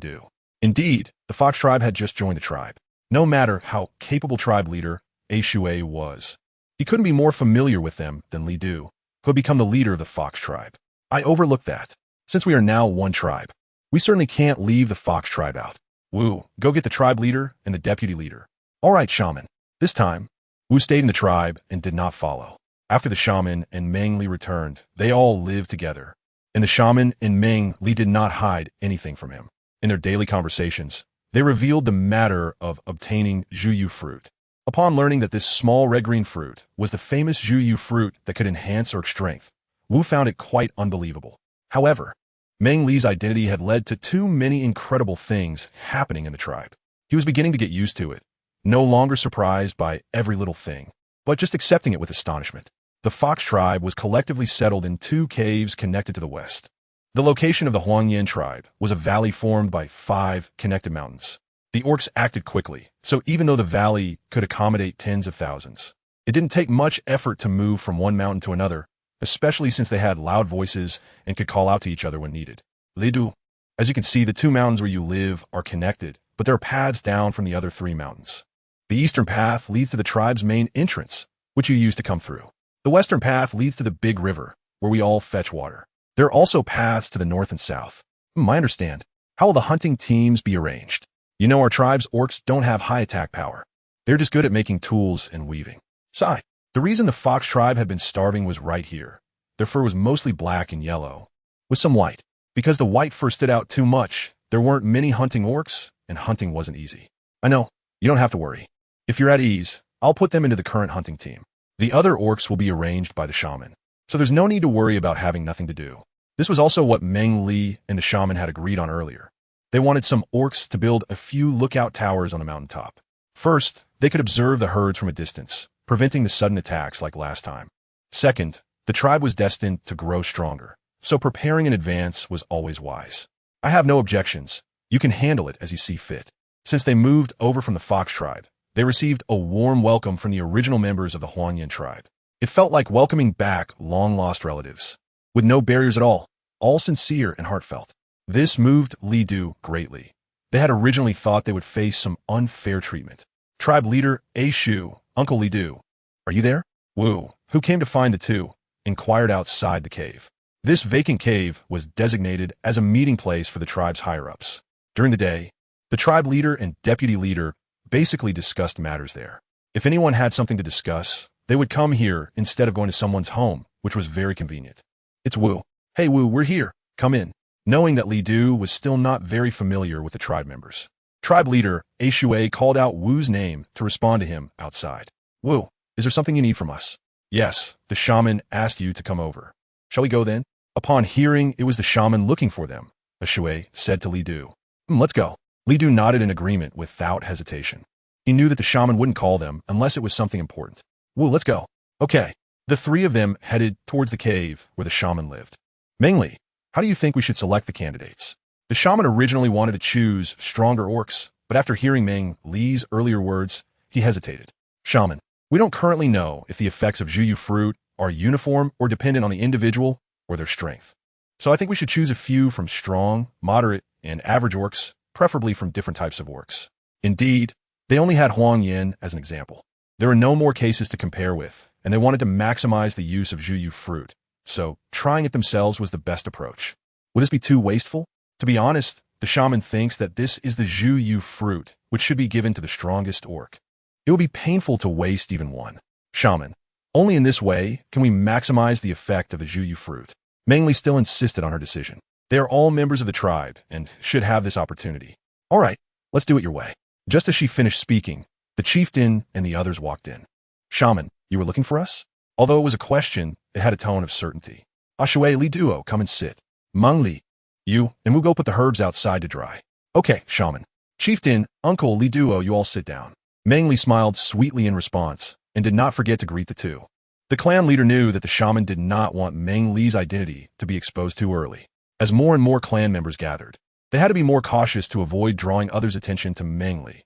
[SPEAKER 1] Indeed, the Fox tribe had just joined the tribe. No matter how capable tribe leader Shui was, he couldn't be more familiar with them than Li, who had become the leader of the Fox tribe. I overlooked that. Since we are now one tribe, we certainly can't leave the Fox tribe out. Wu, go get the tribe leader and the deputy leader. All right, shaman. This time, Wu stayed in the tribe and did not follow. After the shaman and Meng Li returned, they all lived together. And the shaman and Meng Li did not hide anything from him. In their daily conversations, they revealed the matter of obtaining Zhuyu fruit. Upon learning that this small red-green fruit was the famous Zhuyu fruit that could enhance orc strength, Wu found it quite unbelievable. However, Meng Li's identity had led to too many incredible things happening in the tribe. He was beginning to get used to it, no longer surprised by every little thing, but just accepting it with astonishment. The Fox tribe was collectively settled in 2 caves connected to the west. The location of the Huangyan tribe was a valley formed by 5 connected mountains. The orcs acted quickly, so even though the valley could accommodate tens of thousands, it didn't take much effort to move from one mountain to another, especially since they had loud voices and could call out to each other when needed. Lidu. As you can see, the 2 mountains where you live are connected, but there are paths down from the other 3 mountains. The eastern path leads to the tribe's main entrance, which you use to come through. The western path leads to the big river, where we all fetch water. There are also paths to the north and south. I understand. How will the hunting teams be arranged? You know, our tribe's orcs don't have high attack power. They're just good at making tools and weaving. Sigh. The reason the Fox tribe had been starving was right here. Their fur was mostly black and yellow, with some white. Because the white fur stood out too much, there weren't many hunting orcs, and hunting wasn't easy. I know. You don't have to worry. If you're at ease, I'll put them into the current hunting team. The other orcs will be arranged by the shaman, so there's no need to worry about having nothing to do. This was also what Meng Li and the shaman had agreed on earlier. They wanted some orcs to build a few lookout towers on the mountaintop. First, they could observe the herds from a distance, preventing the sudden attacks like last time. Second, the tribe was destined to grow stronger, so preparing in advance was always wise. I have no objections. You can handle it as you see fit. Since they moved over from the Fox tribe, they received a warm welcome from the original members of the Huangyan tribe. It felt like welcoming back long-lost relatives, with no barriers at all sincere and heartfelt. This moved Li greatly. They had originally thought they would face some unfair treatment. Tribe leader Shu, Uncle Li, are you there? Wu, who came to find the 2, inquired outside the cave. This vacant cave was designated as a meeting place for the tribe's higher-ups. During the day, the tribe leader and deputy leader basically discussed matters there. If anyone had something to discuss, they would come here instead of going to someone's home, which was very convenient. It's Wu. Hey Wu, we're here. Come in. Knowing that Li was still not very familiar with the tribe members, tribe leader Shui called out Wu's name to respond to him outside. Wu, is there something you need from us? Yes, the shaman asked you to come over. Shall we go then? Upon hearing it was the shaman looking for them, Shui said to Li. Let's go. Li nodded in agreement without hesitation. He knew that the shaman wouldn't call them unless it was something important. Wu, let's go. Okay. The 3 of them headed towards the cave where the shaman lived. Meng Li, how do you think we should select the candidates? The shaman originally wanted to choose stronger orcs, but after hearing Meng Li's earlier words, he hesitated. Shaman, we don't currently know if the effects of Zhuyu fruit are uniform or dependent on the individual or their strength. So I think we should choose a few from strong, moderate, and average orcs, preferably from different types of orcs. Indeed, they only had Huangyan as an example. There are no more cases to compare with, and they wanted to maximize the use of Zhuyu fruit, so trying it themselves was the best approach. Would this be too wasteful? To be honest, the shaman thinks that this is the Zhuyu fruit, which should be given to the strongest orc. It would be painful to waste even one. Shaman, only in this way can we maximize the effect of the Zhuyu fruit. Meng Li still insisted on her decision. They are all members of the tribe and should have this opportunity. All right, let's do it your way. Just as she finished speaking, the chieftain and the others walked in. Shaman, you were looking for us? Although it was a question, it had a tone of certainty. Shui Li Duo, come and sit. Meng Li, you and we'll go put the herbs outside to dry. Okay, shaman. Chieftain, Uncle Li Duo, you all sit down. Meng Li smiled sweetly in response and did not forget to greet the 2. The clan leader knew that the shaman did not want Meng Li's identity to be exposed too early. As more and more clan members gathered, they had to be more cautious to avoid drawing others' attention to Meng Li.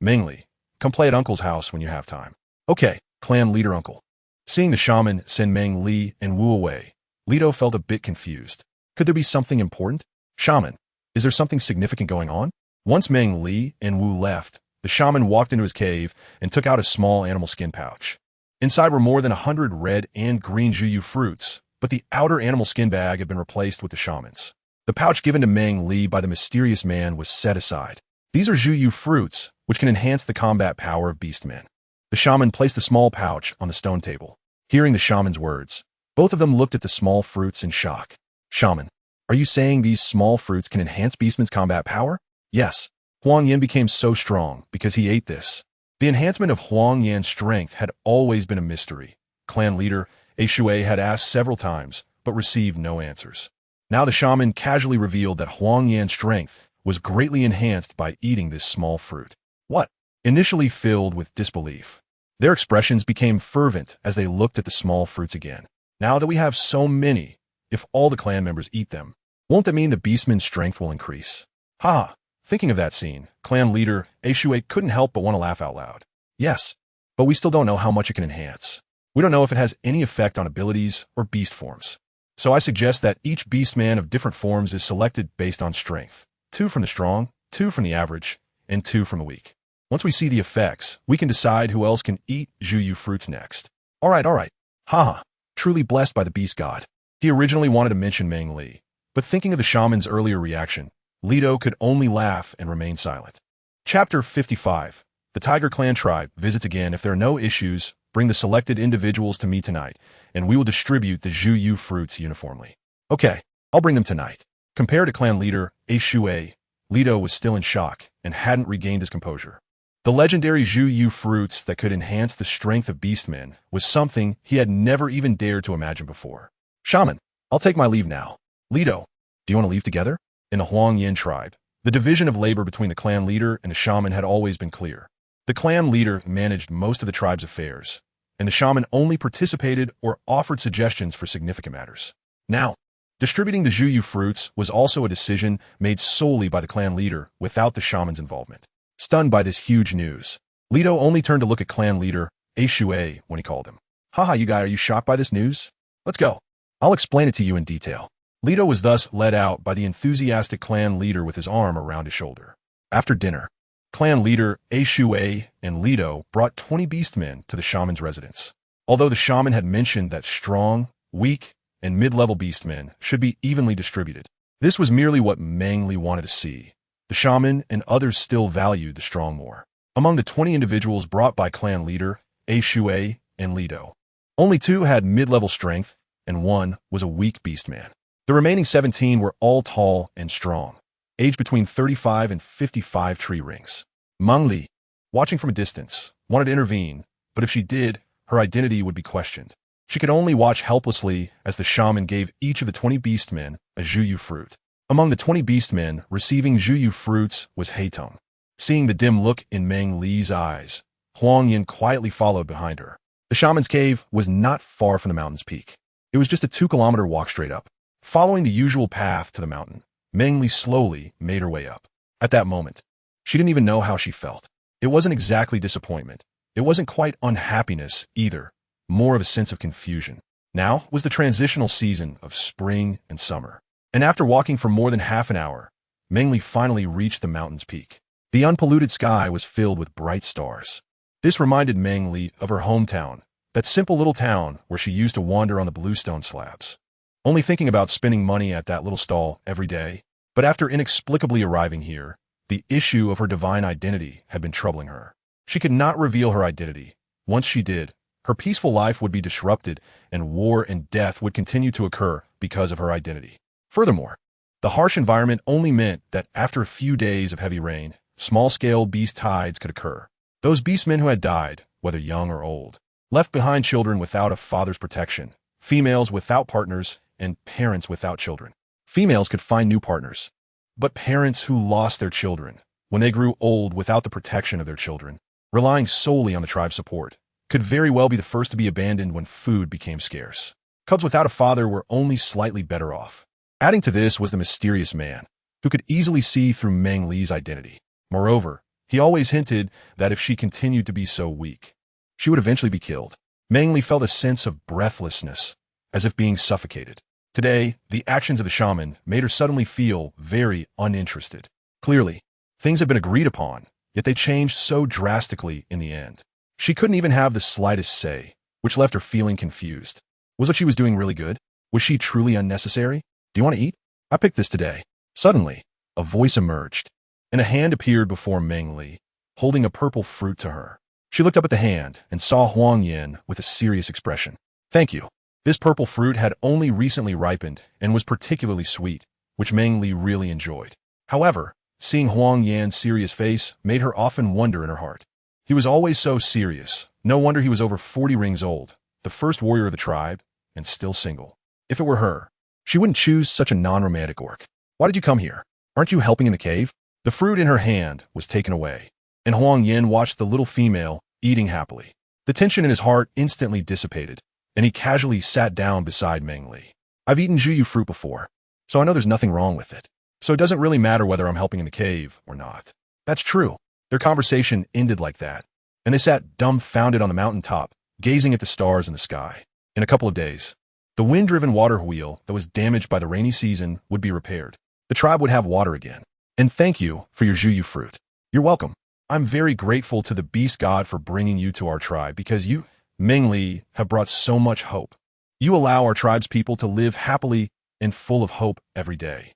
[SPEAKER 1] Meng Li, come play at Uncle's house when you have time. Okay, clan leader uncle. Seeing the shaman send Meng Li and Wu away, Lido felt a bit confused. Could there be something important? Shaman, is there something significant going on? Once Meng Li and Wu left, the shaman walked into his cave and took out a small animal skin pouch. Inside were more than 100 red and green juyu fruits, but the outer animal skin bag had been replaced with the shaman's. The pouch given to Meng Li by the mysterious man was set aside. These are juyu fruits, which can enhance the combat power of beastmen. The shaman placed the small pouch on the stone table. Hearing the shaman's words, both of them looked at the small fruits in shock. Shaman, are you saying these small fruits can enhance beastmen's combat power? Yes. Huang Yan became so strong because he ate this. The enhancement of Huang Yan's strength had always been a mystery. Clan leader Shui had asked several times, but received no answers. Now the shaman casually revealed that Huang Yan's strength was greatly enhanced by eating this small fruit. What? Initially filled with disbelief, their expressions became fervent as they looked at the small fruits again. Now that we have so many, if all the clan members eat them, won't that mean the beastman's strength will increase? Ha! Thinking of that scene, clan leader Shui couldn't help but want to laugh out loud. Yes, but we still don't know how much it can enhance. We don't know if it has any effect on abilities or beast forms. So I suggest that each beastman of different forms is selected based on strength. 2 from the strong, 2 from the average, and 2 from the weak. Once we see the effects, we can decide who else can eat juyu fruits next. Alright. Haha, truly blessed by the beast god. He originally wanted to mention Meng Li, but thinking of the shaman's earlier reaction, Lido could only laugh and remain silent. Chapter 55. The Tiger Clan tribe visits again. If there are no issues, bring the selected individuals to me tonight, and we will distribute the juyu fruits uniformly. Okay, I'll bring them tonight. Compared to clan leader Shui, Lido was still in shock and hadn't regained his composure. The legendary juyu fruits that could enhance the strength of beastmen was something he had never even dared to imagine before. Shaman, I'll take my leave now. Lido, do you want to leave together? In the Huang Yan tribe, the division of labor between the clan leader and the shaman had always been clear. The clan leader managed most of the tribe's affairs, and the shaman only participated or offered suggestions for significant matters. Now, distributing the juyu fruits was also a decision made solely by the clan leader without the shaman's involvement. Stunned by this huge news, Lido only turned to look at clan leader Shui when he called him. Haha, you guy, are you shocked by this news? Let's go. I'll explain it to you in detail. Lido was thus led out by the enthusiastic clan leader with his arm around his shoulder. After dinner, clan leader Shui and Lido brought 20 beastmen to the shaman's residence. Although the shaman had mentioned that strong, weak, and mid-level beastmen should be evenly distributed, this was merely what Meng Li wanted to see. The shaman and others still valued the strong more. Among the 20 individuals brought by clan leader Shui and Lido, only 2 had mid-level strength, and 1 was a weak beastman. The remaining 17 were all tall and strong, aged between 35 and 55 tree rings. Meng Li, watching from a distance, wanted to intervene, but if she did, her identity would be questioned. She could only watch helplessly as the shaman gave each of the 20 beastmen a juyu fruit. Among the 20 beastmen receiving juyu fruits was Heitong. Seeing the dim look in Meng Li's eyes, Huang Yan quietly followed behind her. The shaman's cave was not far from the mountain's peak. It was just a 2-kilometer walk straight up. Following the usual path to the mountain, Meng Li slowly made her way up. At that moment, she didn't even know how she felt. It wasn't exactly disappointment. It wasn't quite unhappiness either, more of a sense of confusion. Now was the transitional season of spring and summer. And after walking for more than half an hour, Meng Li finally reached the mountain's peak. The unpolluted sky was filled with bright stars. This reminded Meng Li of her hometown, that simple little town where she used to wander on the bluestone slabs, only thinking about spending money at that little stall every day. But after inexplicably arriving here, the issue of her divine identity had been troubling her. She could not reveal her identity. Once she did, her peaceful life would be disrupted, and war and death would continue to occur because of her identity. Furthermore, the harsh environment only meant that after a few days of heavy rain, small-scale beast tides could occur. Those beastmen who had died, whether young or old, left behind children without a father's protection, females without partners, and parents without children. Females could find new partners, but parents who lost their children when they grew old without the protection of their children, relying solely on the tribe's support, could very well be the first to be abandoned when food became scarce. Cubs without a father were only slightly better off. Adding to this was the mysterious man, who could easily see through Meng Li's identity. Moreover, he always hinted that if she continued to be so weak, she would eventually be killed. Meng Li felt a sense of breathlessness, as if being suffocated. Today, the actions of the shaman made her suddenly feel very uninterested. Clearly, things had been agreed upon, yet they changed so drastically in the end. She couldn't even have the slightest say, which left her feeling confused. Was what she was doing really good? Was she truly unnecessary? Do you want to eat? I picked this today. Suddenly, a voice emerged, and a hand appeared before Meng Li, holding a purple fruit to her. She looked up at the hand and saw Huang Yin with a serious expression. Thank you. This purple fruit had only recently ripened and was particularly sweet, which Meng Li really enjoyed. However, seeing Huang Yan's serious face made her often wonder in her heart. He was always so serious. No wonder he was over 40 rings old, the first warrior of the tribe, and still single. If it were her, she wouldn't choose such a non-romantic orc. Why did you come here? Aren't you helping in the cave? The fruit in her hand was taken away, and Huang Yin watched the little female eating happily. The tension in his heart instantly dissipated, and he casually sat down beside Meng Li. I've eaten juyu fruit before, so I know there's nothing wrong with it. So it doesn't really matter whether I'm helping in the cave or not. That's true. Their conversation ended like that, and they sat dumbfounded on the mountaintop, gazing at the stars in the sky. In a couple of days, the wind-driven water wheel that was damaged by the rainy season would be repaired. The tribe would have water again. And thank you for your juyu fruit. You're welcome. I'm very grateful to the beast god for bringing you to our tribe because you, Meng Li, have brought so much hope. You allow our tribe's people to live happily and full of hope every day.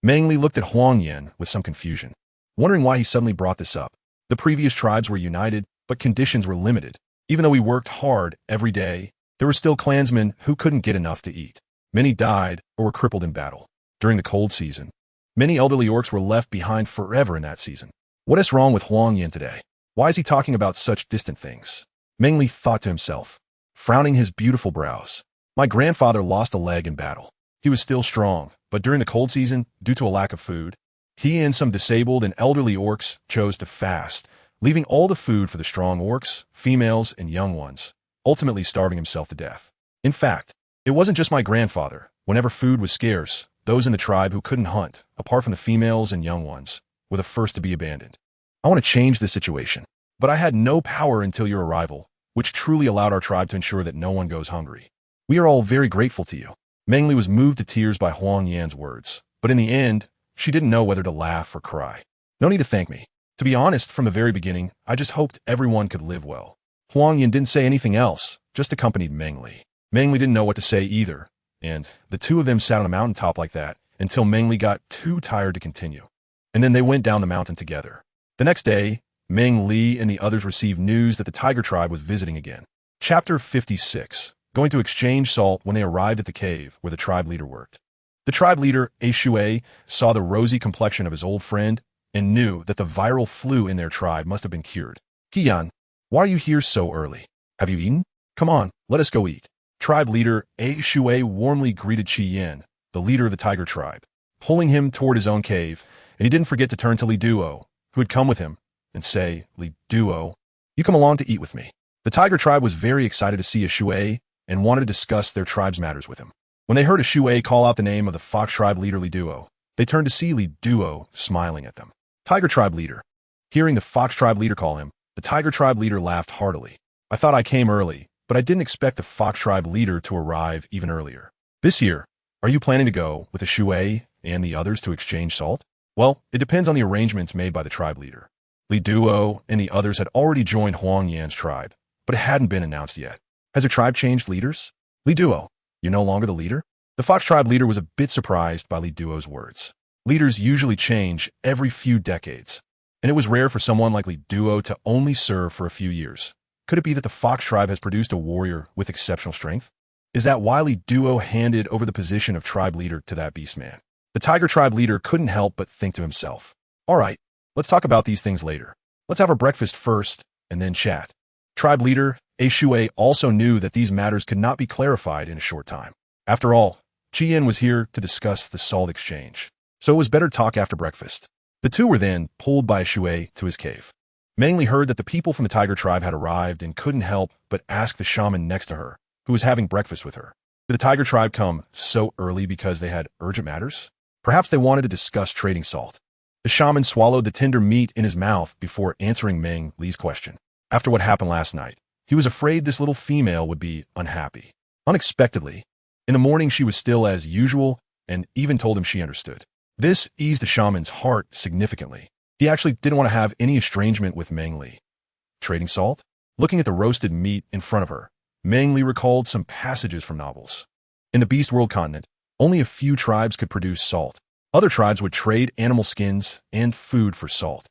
[SPEAKER 1] Meng Li looked at Huang Yin with some confusion, wondering why he suddenly brought this up. The previous tribes were united, but conditions were limited. Even though we worked hard every day, there were still clansmen who couldn't get enough to eat. Many died or were crippled in battle. During the cold season, many elderly orcs were left behind forever in that season. What is wrong with Huang Yin today? Why is he talking about such distant things? Meng Li thought to himself, frowning his beautiful brows. My grandfather lost a leg in battle. He was still strong, but during the cold season, due to a lack of food, he and some disabled and elderly orcs chose to fast, leaving all the food for the strong orcs, females, and young ones, ultimately starving himself to death. In fact, it wasn't just my grandfather. Whenever food was scarce, those in the tribe who couldn't hunt, apart from the females and young ones, were the first to be abandoned. I want to change this situation, but I had no power until your arrival, which truly allowed our tribe to ensure that no one goes hungry. We are all very grateful to you. Meng Li was moved to tears by Huang Yan's words, but in the end, she didn't know whether to laugh or cry. No need to thank me. To be honest, from the very beginning, I just hoped everyone could live well. Huang Yan didn't say anything else, just accompanied Meng Li. Meng Li didn't know what to say either, and the two of them sat on a mountaintop like that until Meng Li got too tired to continue. And then they went down the mountain together. The next day, Meng Li and the others received news that the tiger tribe was visiting again. Chapter 56. Going to exchange salt when they arrived at the cave where the tribe leader worked. The tribe leader, Shui, saw the rosy complexion of his old friend and knew that the viral flu in their tribe must have been cured. Qian, why are you here so early? Have you eaten? Come on, let us go eat. Tribe leader Shui warmly greeted Qian, the leader of the tiger tribe, pulling him toward his own cave, and he didn't forget to turn to Li Duo, who had come with him, and say, Li Duo, you come along to eat with me. The tiger tribe was very excited to see Shui and wanted to discuss their tribe's matters with him. When they heard Shui call out the name of the fox tribe leader Li Duo, they turned to see Li Duo smiling at them. Tiger tribe leader. Hearing the fox tribe leader call him, the tiger tribe leader laughed heartily. I thought I came early, but I didn't expect the fox tribe leader to arrive even earlier. This year, are you planning to go with the Shui and the others to exchange salt? Well, it depends on the arrangements made by the tribe leader. Li Duo and the others had already joined Huang Yan's tribe, but it hadn't been announced yet. Has your tribe changed leaders? Li Duo, you're no longer the leader? The fox tribe leader was a bit surprised by Li Duo's words. Leaders usually change every few decades, and it was rare for someone like Li Duo to only serve for a few years. Could it be that the fox tribe has produced a warrior with exceptional strength? Is that why Li Duo handed over the position of tribe leader to that beastman? The tiger tribe leader couldn't help but think to himself, all right, let's talk about these things later. Let's have our breakfast first, and then chat. Tribe leader Shui also knew that these matters could not be clarified in a short time. After all, Qian was here to discuss the salt exchange, so it was better talk after breakfast. The two were then pulled by Shui to his cave. Meng Li heard that the people from the tiger tribe had arrived and couldn't help but ask the shaman next to her, who was having breakfast with her. Did the tiger tribe come so early because they had urgent matters? Perhaps they wanted to discuss trading salt. The shaman swallowed the tender meat in his mouth before answering Meng Li's question. After what happened last night, He was afraid this little female would be unhappy. Unexpectedly, in the morning she was still as usual and even told him she understood. This eased the shaman's heart significantly. He actually didn't want to have any estrangement with Meng Li. Trading salt? Looking at the roasted meat in front of her, Meng Li recalled some passages from novels. In the Beast World continent, only a few tribes could produce salt. Other tribes would trade animal skins and food for salt.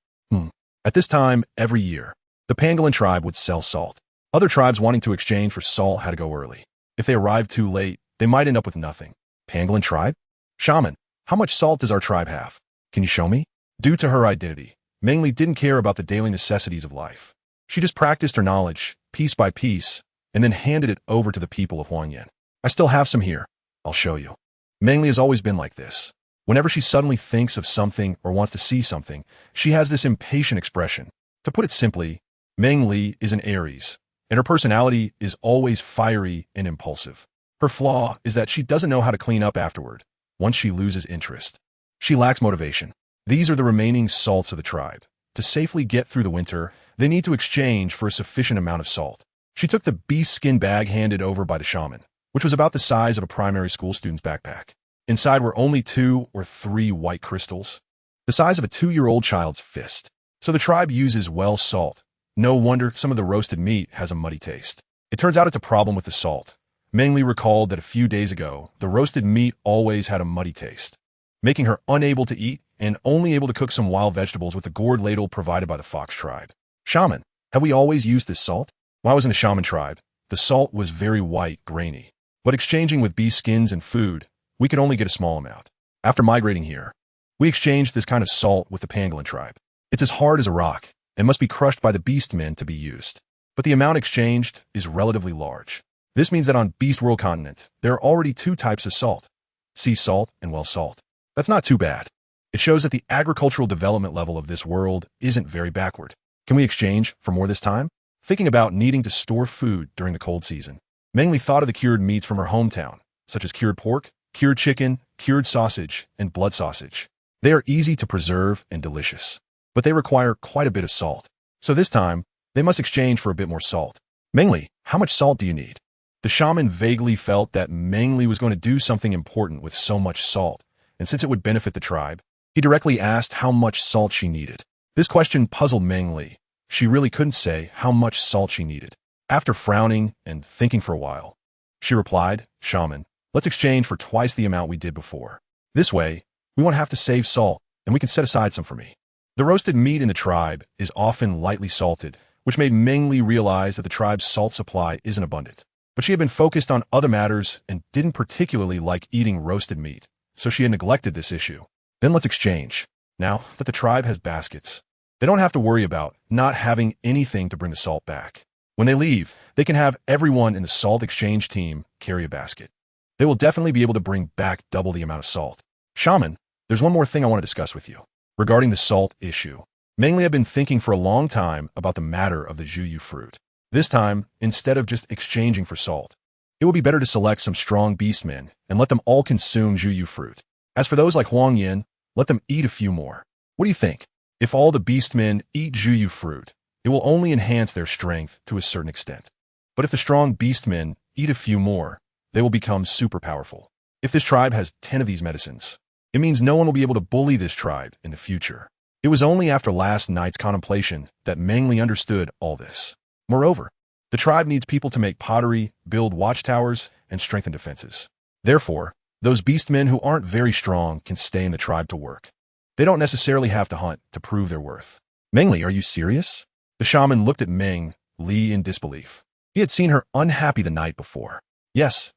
[SPEAKER 1] At this time, every year, the pangolin tribe would sell salt. Other tribes wanting to exchange for salt had to go early. If they arrived too late, they might end up with nothing. Pangolin tribe? Shaman, how much salt does our tribe have? Can you show me? Due to her identity, Meng Li didn't care about the daily necessities of life. She just practiced her knowledge, piece by piece, and then handed it over to the people of Huangyan. I still have some here. I'll show you. Meng Li has always been like this. Whenever she suddenly thinks of something or wants to see something, she has this impatient expression. To put it simply, Meng Li is an Aries, and her personality is always fiery and impulsive. Her flaw is that she doesn't know how to clean up afterward, once she loses interest. She lacks motivation. These are the remaining salts of the tribe. To safely get through the winter, they need to exchange for a sufficient amount of salt. She took the beast skin bag handed over by the shaman, which was about the size of a primary school student's backpack. Inside were only 2 or 3 white crystals, the size of a 2-year-old child's fist. So the tribe uses well salt. No wonder some of the roasted meat has a muddy taste. It turns out it's a problem with the salt. Meng Li recalled that a few days ago, the roasted meat always had a muddy taste, making her unable to eat and only able to cook some wild vegetables with the gourd ladle provided by the fox tribe. Shaman, have we always used this salt? When I was in the shaman tribe, the salt was very white, grainy. But exchanging with beast skins and food, we could only get a small amount. After migrating here, we exchanged this kind of salt with the pangolin tribe. It's as hard as a rock and must be crushed by the beastmen to be used. But the amount exchanged is relatively large. This means that on Beast World continent, there are already 2 types of salt, sea salt and well salt. That's not too bad. It shows that the agricultural development level of this world isn't very backward. Can we exchange for more this time? Thinking about needing to store food during the cold season, Meng Li thought of the cured meats from her hometown, such as cured pork, cured chicken, cured sausage, and blood sausage. They are easy to preserve and delicious, but they require quite a bit of salt. So this time, they must exchange for a bit more salt. Meng Li, how much salt do you need? The shaman vaguely felt that Meng Li was going to do something important with so much salt, and since it would benefit the tribe, he directly asked how much salt she needed. This question puzzled Meng Li. She really couldn't say how much salt she needed. After frowning and thinking for a while, she replied, Shaman, let's exchange for twice the amount we did before. This way, we won't have to save salt, and we can set aside some for me. The roasted meat in the tribe is often lightly salted, which made Meng Li realize that the tribe's salt supply isn't abundant. But she had been focused on other matters and didn't particularly like eating roasted meat, so she had neglected this issue. Then let's exchange. Now that the tribe has baskets, they don't have to worry about not having anything to bring the salt back. When they leave, they can have everyone in the salt exchange team carry a basket. They will definitely be able to bring back double the amount of salt. Shaman, there's one more thing I want to discuss with you. Regarding the salt issue, Meng Li had been thinking for a long time about the matter of the Zhuyu fruit. This time, instead of just exchanging for salt, it would be better to select some strong beastmen and let them all consume Zhuyu fruit. As for those like Huang Yin, let them eat a few more. What do you think? If all the beastmen eat Zhuyu fruit, it will only enhance their strength to a certain extent. But if the strong beastmen eat a few more, they will become super powerful. If this tribe has 10 of these medicines, it means no one will be able to bully this tribe in the future. It was only after last night's contemplation that Meng Li understood all this. Moreover, the tribe needs people to make pottery, build watchtowers, and strengthen defenses. Therefore, those beastmen who aren't very strong can stay in the tribe to work. They don't necessarily have to hunt to prove their worth. Meng Li, are you serious? The shaman looked at Meng Li in disbelief. He had seen her unhappy the night before. Yes,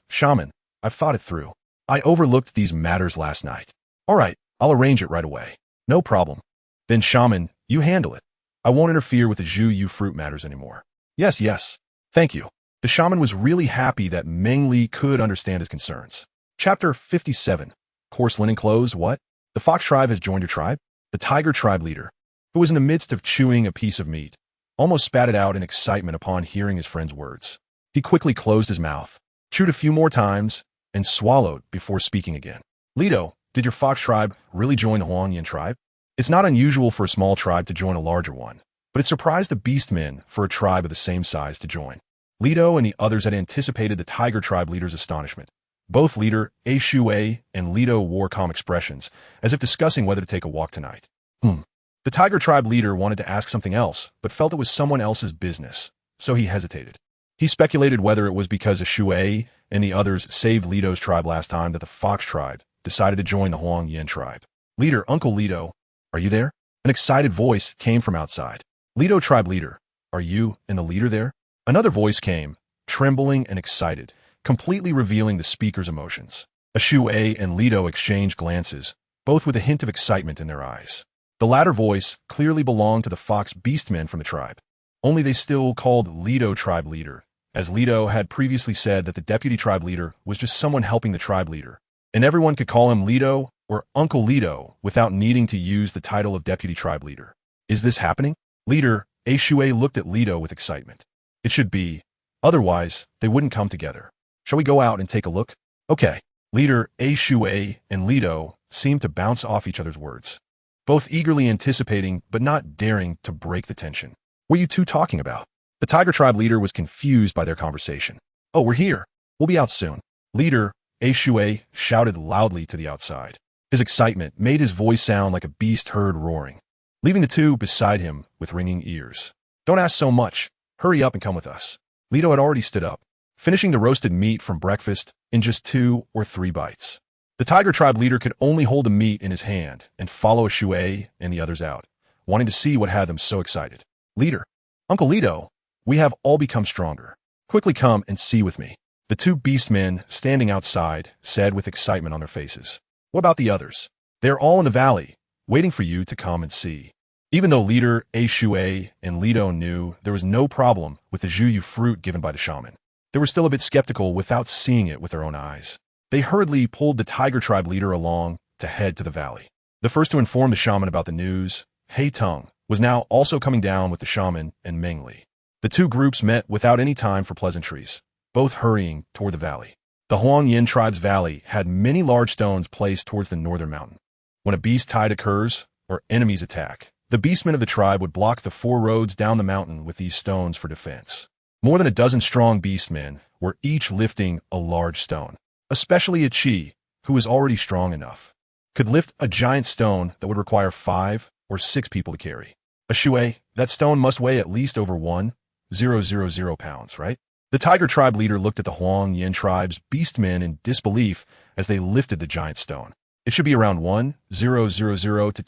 [SPEAKER 1] shaman, I've thought it through. I overlooked these matters last night. All right, I'll arrange it right away. No problem. Then shaman, you handle it. I won't interfere with the Zhuyu fruit matters anymore. Yes. Thank you. The shaman was really happy that Meng Li could understand his concerns. Chapter 57. Coarse linen clothes, what? The fox tribe has joined your tribe? The tiger tribe leader, who was in the midst of chewing a piece of meat, almost spat it out in excitement upon hearing his friend's words. He quickly closed his mouth, chewed a few more times, and swallowed before speaking again. Lido, did your fox tribe really join the Huangyan tribe? It's not unusual for a small tribe to join a larger one, but it surprised the beastmen for a tribe of the same size to join. Leto and the others had anticipated the tiger tribe leader's astonishment. Both leader A Shui and Leto wore calm expressions, as if discussing whether to take a walk tonight. The tiger tribe leader wanted to ask something else, but felt it was someone else's business, so he hesitated. He speculated whether it was because Shui and the others saved Leto's tribe last time that the fox tribe decided to join the Huang Yin tribe. Leader, Uncle Leto, are you there? An excited voice came from outside. Leto tribe leader, are you and the leader there? Another voice came, trembling and excited, completely revealing the speaker's emotions. Shui and Leto exchanged glances, both with a hint of excitement in their eyes. The latter voice clearly belonged to the fox beastmen from the tribe. Only they still called Leto tribe leader, as Leto had previously said that the deputy tribe leader was just someone helping the tribe leader, and everyone could call him Leto or Uncle Leto without needing to use the title of deputy tribe leader. Is this happening? Leader A Shui looked at Leto with excitement. It should be. Otherwise, they wouldn't come together. Shall we go out and take a look? Okay. Leader A Shui and Leto seemed to bounce off each other's words, both eagerly anticipating but not daring to break the tension. What are you two talking about? The tiger tribe leader was confused by their conversation. Oh, we're here. We'll be out soon. Leader A Shui shouted loudly to the outside. His excitement made his voice sound like a beast herd roaring, leaving the two beside him with ringing ears. Don't ask so much. Hurry up and come with us. Leto had already stood up, finishing the roasted meat from breakfast in just 2 or 3 bites. The tiger tribe leader could only hold the meat in his hand and follow Shui and the others out, wanting to see what had them so excited. Leader, Uncle Leto, we have all become stronger. Quickly come and see with me. The 2 beastmen standing outside said with excitement on their faces. What about the others? They are all in the valley, waiting for you to come and see. Even though leader A Shui and Leto knew there was no problem with the Zhuyu fruit given by the shaman, they were still a bit skeptical without seeing it with their own eyes. They hurriedly pulled the tiger tribe leader along to head to the valley. The first to inform the shaman about the news, Hei Tung, was now also coming down with the shaman and Meng Li. The 2 groups met without any time for pleasantries, both hurrying toward the valley. The Huang Yin tribe's valley had many large stones placed towards the northern mountain. When a beast tide occurs, or enemies attack, the beastmen of the tribe would block the 4 roads down the mountain with these stones for defense. More than a dozen strong beastmen were each lifting a large stone. Especially a Chi, who was already strong enough, could lift a giant stone that would require 5 or 6 people to carry. A Shui, that stone must weigh at least over 1,000 pounds, right? The tiger tribe leader looked at the Huang Yin tribe's beastmen in disbelief as they lifted the giant stone. It should be around 1,000 to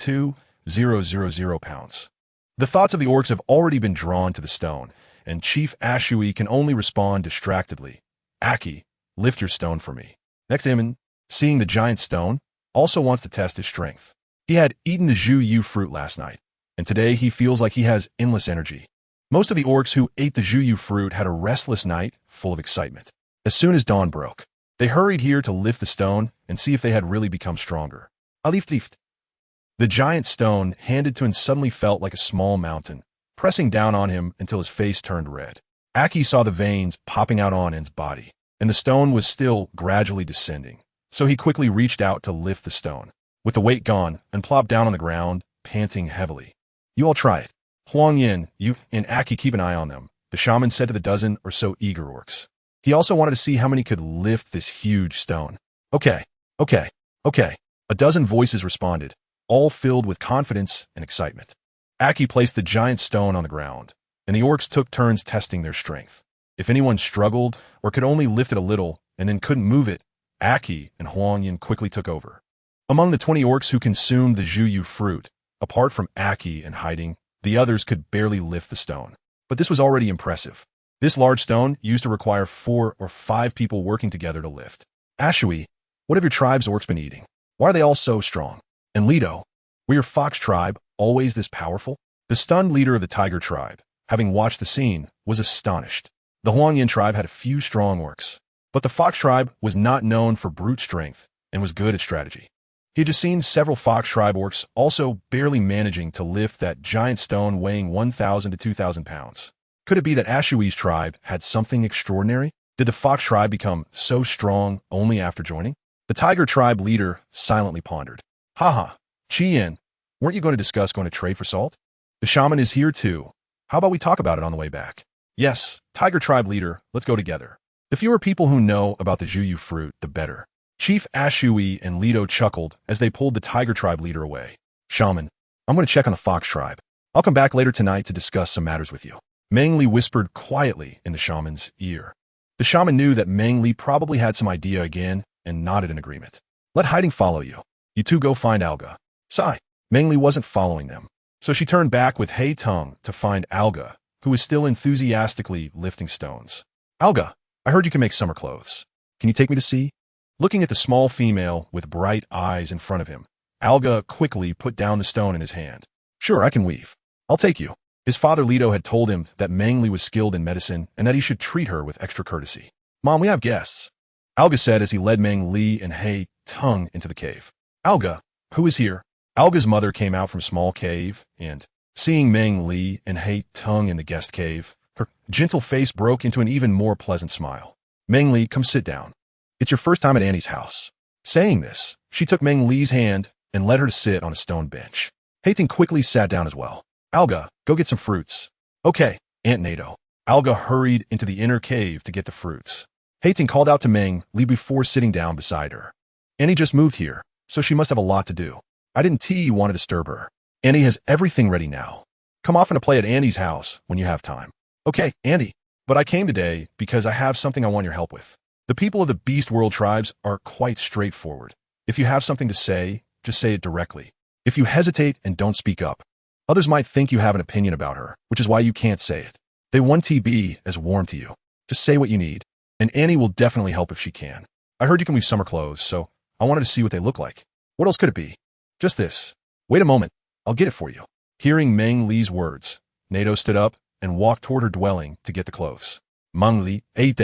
[SPEAKER 1] 2,000 pounds. The thoughts of the orcs have already been drawn to the stone, and Chief Ashui can only respond distractedly. Aki, lift your stone for me. Next him, seeing the giant stone, also wants to test his strength. He had eaten the Zhuyu fruit last night, and today he feels like he has endless energy. Most of the orcs who ate the Zhuyu fruit had a restless night full of excitement. As soon as dawn broke, they hurried here to lift the stone and see if they had really become stronger. Lift. The giant stone handed to him suddenly felt like a small mountain, pressing down on him until his face turned red. Aki saw the veins popping out on his body, and the stone was still gradually descending, so he quickly reached out to lift the stone. With the weight gone, and plopped down on the ground, panting heavily. You all try it. Huang Yin, you and Aki keep an eye on them, the shaman said to the dozen or so eager orcs. He also wanted to see how many could lift this huge stone. Okay. A dozen voices responded, all filled with confidence and excitement. Aki placed the giant stone on the ground, and the orcs took turns testing their strength. If anyone struggled or could only lift it a little and then couldn't move it, Aki and Huang Yin quickly took over. Among the 20 orcs who consumed the Zhuyu fruit, apart from Aki and hiding, the others could barely lift the stone. But this was already impressive. This large stone used to require 4 or 5 people working together to lift. Ashui, what have your tribe's orcs been eating? Why are they all so strong? And Leto, were your fox tribe always this powerful? The stunned leader of the tiger tribe, having watched the scene, was astonished. The Huang Yin tribe had a few strong orcs, but the fox tribe was not known for brute strength and was good at strategy. He had just seen several fox tribe orcs also barely managing to lift that giant stone weighing 1,000 to 2,000 pounds. Could it be that Ashui's tribe had something extraordinary? Did the fox tribe become so strong only after joining? The tiger tribe leader silently pondered. Haha, Qian, weren't you going to discuss going to trade for salt? The shaman is here too, How about we talk about it on the way back? Yes, Tiger Tribe leader, let's go together. The fewer people who know about the Juyu fruit, the better. Chief Ashui and Lido chuckled as they pulled the Tiger Tribe leader away. Shaman, I'm going to check on the Fox Tribe. I'll come back later tonight to discuss some matters with you. Meng Li whispered quietly in the shaman's ear. The shaman knew that Meng Li probably had some idea again and nodded in agreement. Let hiding follow you. You two go find Alga. Sigh. Meng Li wasn't following them, so she turned back with Hei Tung to find Alga, who was still enthusiastically lifting stones. Alga, I heard you can make summer clothes. Can you take me to see? Looking at the small female with bright eyes in front of him, Alga quickly put down the stone in his hand. Sure, I can weave. I'll take you. His father Lido had told him that Meng Li was skilled in medicine and that he should treat her with extra courtesy. Mom, we have guests, Alga said as he led Meng Li and Hei Tung into the cave. Alga, who is here? Alga's mother came out from small cave and, seeing Meng Li and Hei Tung in the guest cave, her gentle face broke into an even more pleasant smile. Meng Li, come sit down. It's your first time at Annie's house. Saying this, she took Meng Li's hand and led her to sit on a stone bench. Hei Tung quickly sat down as well. Alga, go get some fruits. Okay, Aunt Nato. Alga hurried into the inner cave to get the fruits. Hei Tung called out to Meng Li before sitting down beside her. Annie just moved here, so she must have a lot to do. I didn't tell you want to disturb her. Annie has everything ready now. Come often to play at Annie's house when you have time. Okay, Annie, but I came today because I have something I want your help with. The people of the Beast World tribes are quite straightforward. If you have something to say, just say it directly. If you hesitate and don't speak up, others might think you have an opinion about her, which is why you can't say it. They want to be as warm to you. Just say what you need, and Annie will definitely help if she can. I heard you can weave summer clothes, so I wanted to see what they look like. What else could it be? Just this. Wait a moment. I'll get it for you. Hearing Meng Li's words, Nato stood up and walked toward her dwelling to get the clothes. Meng Li, eat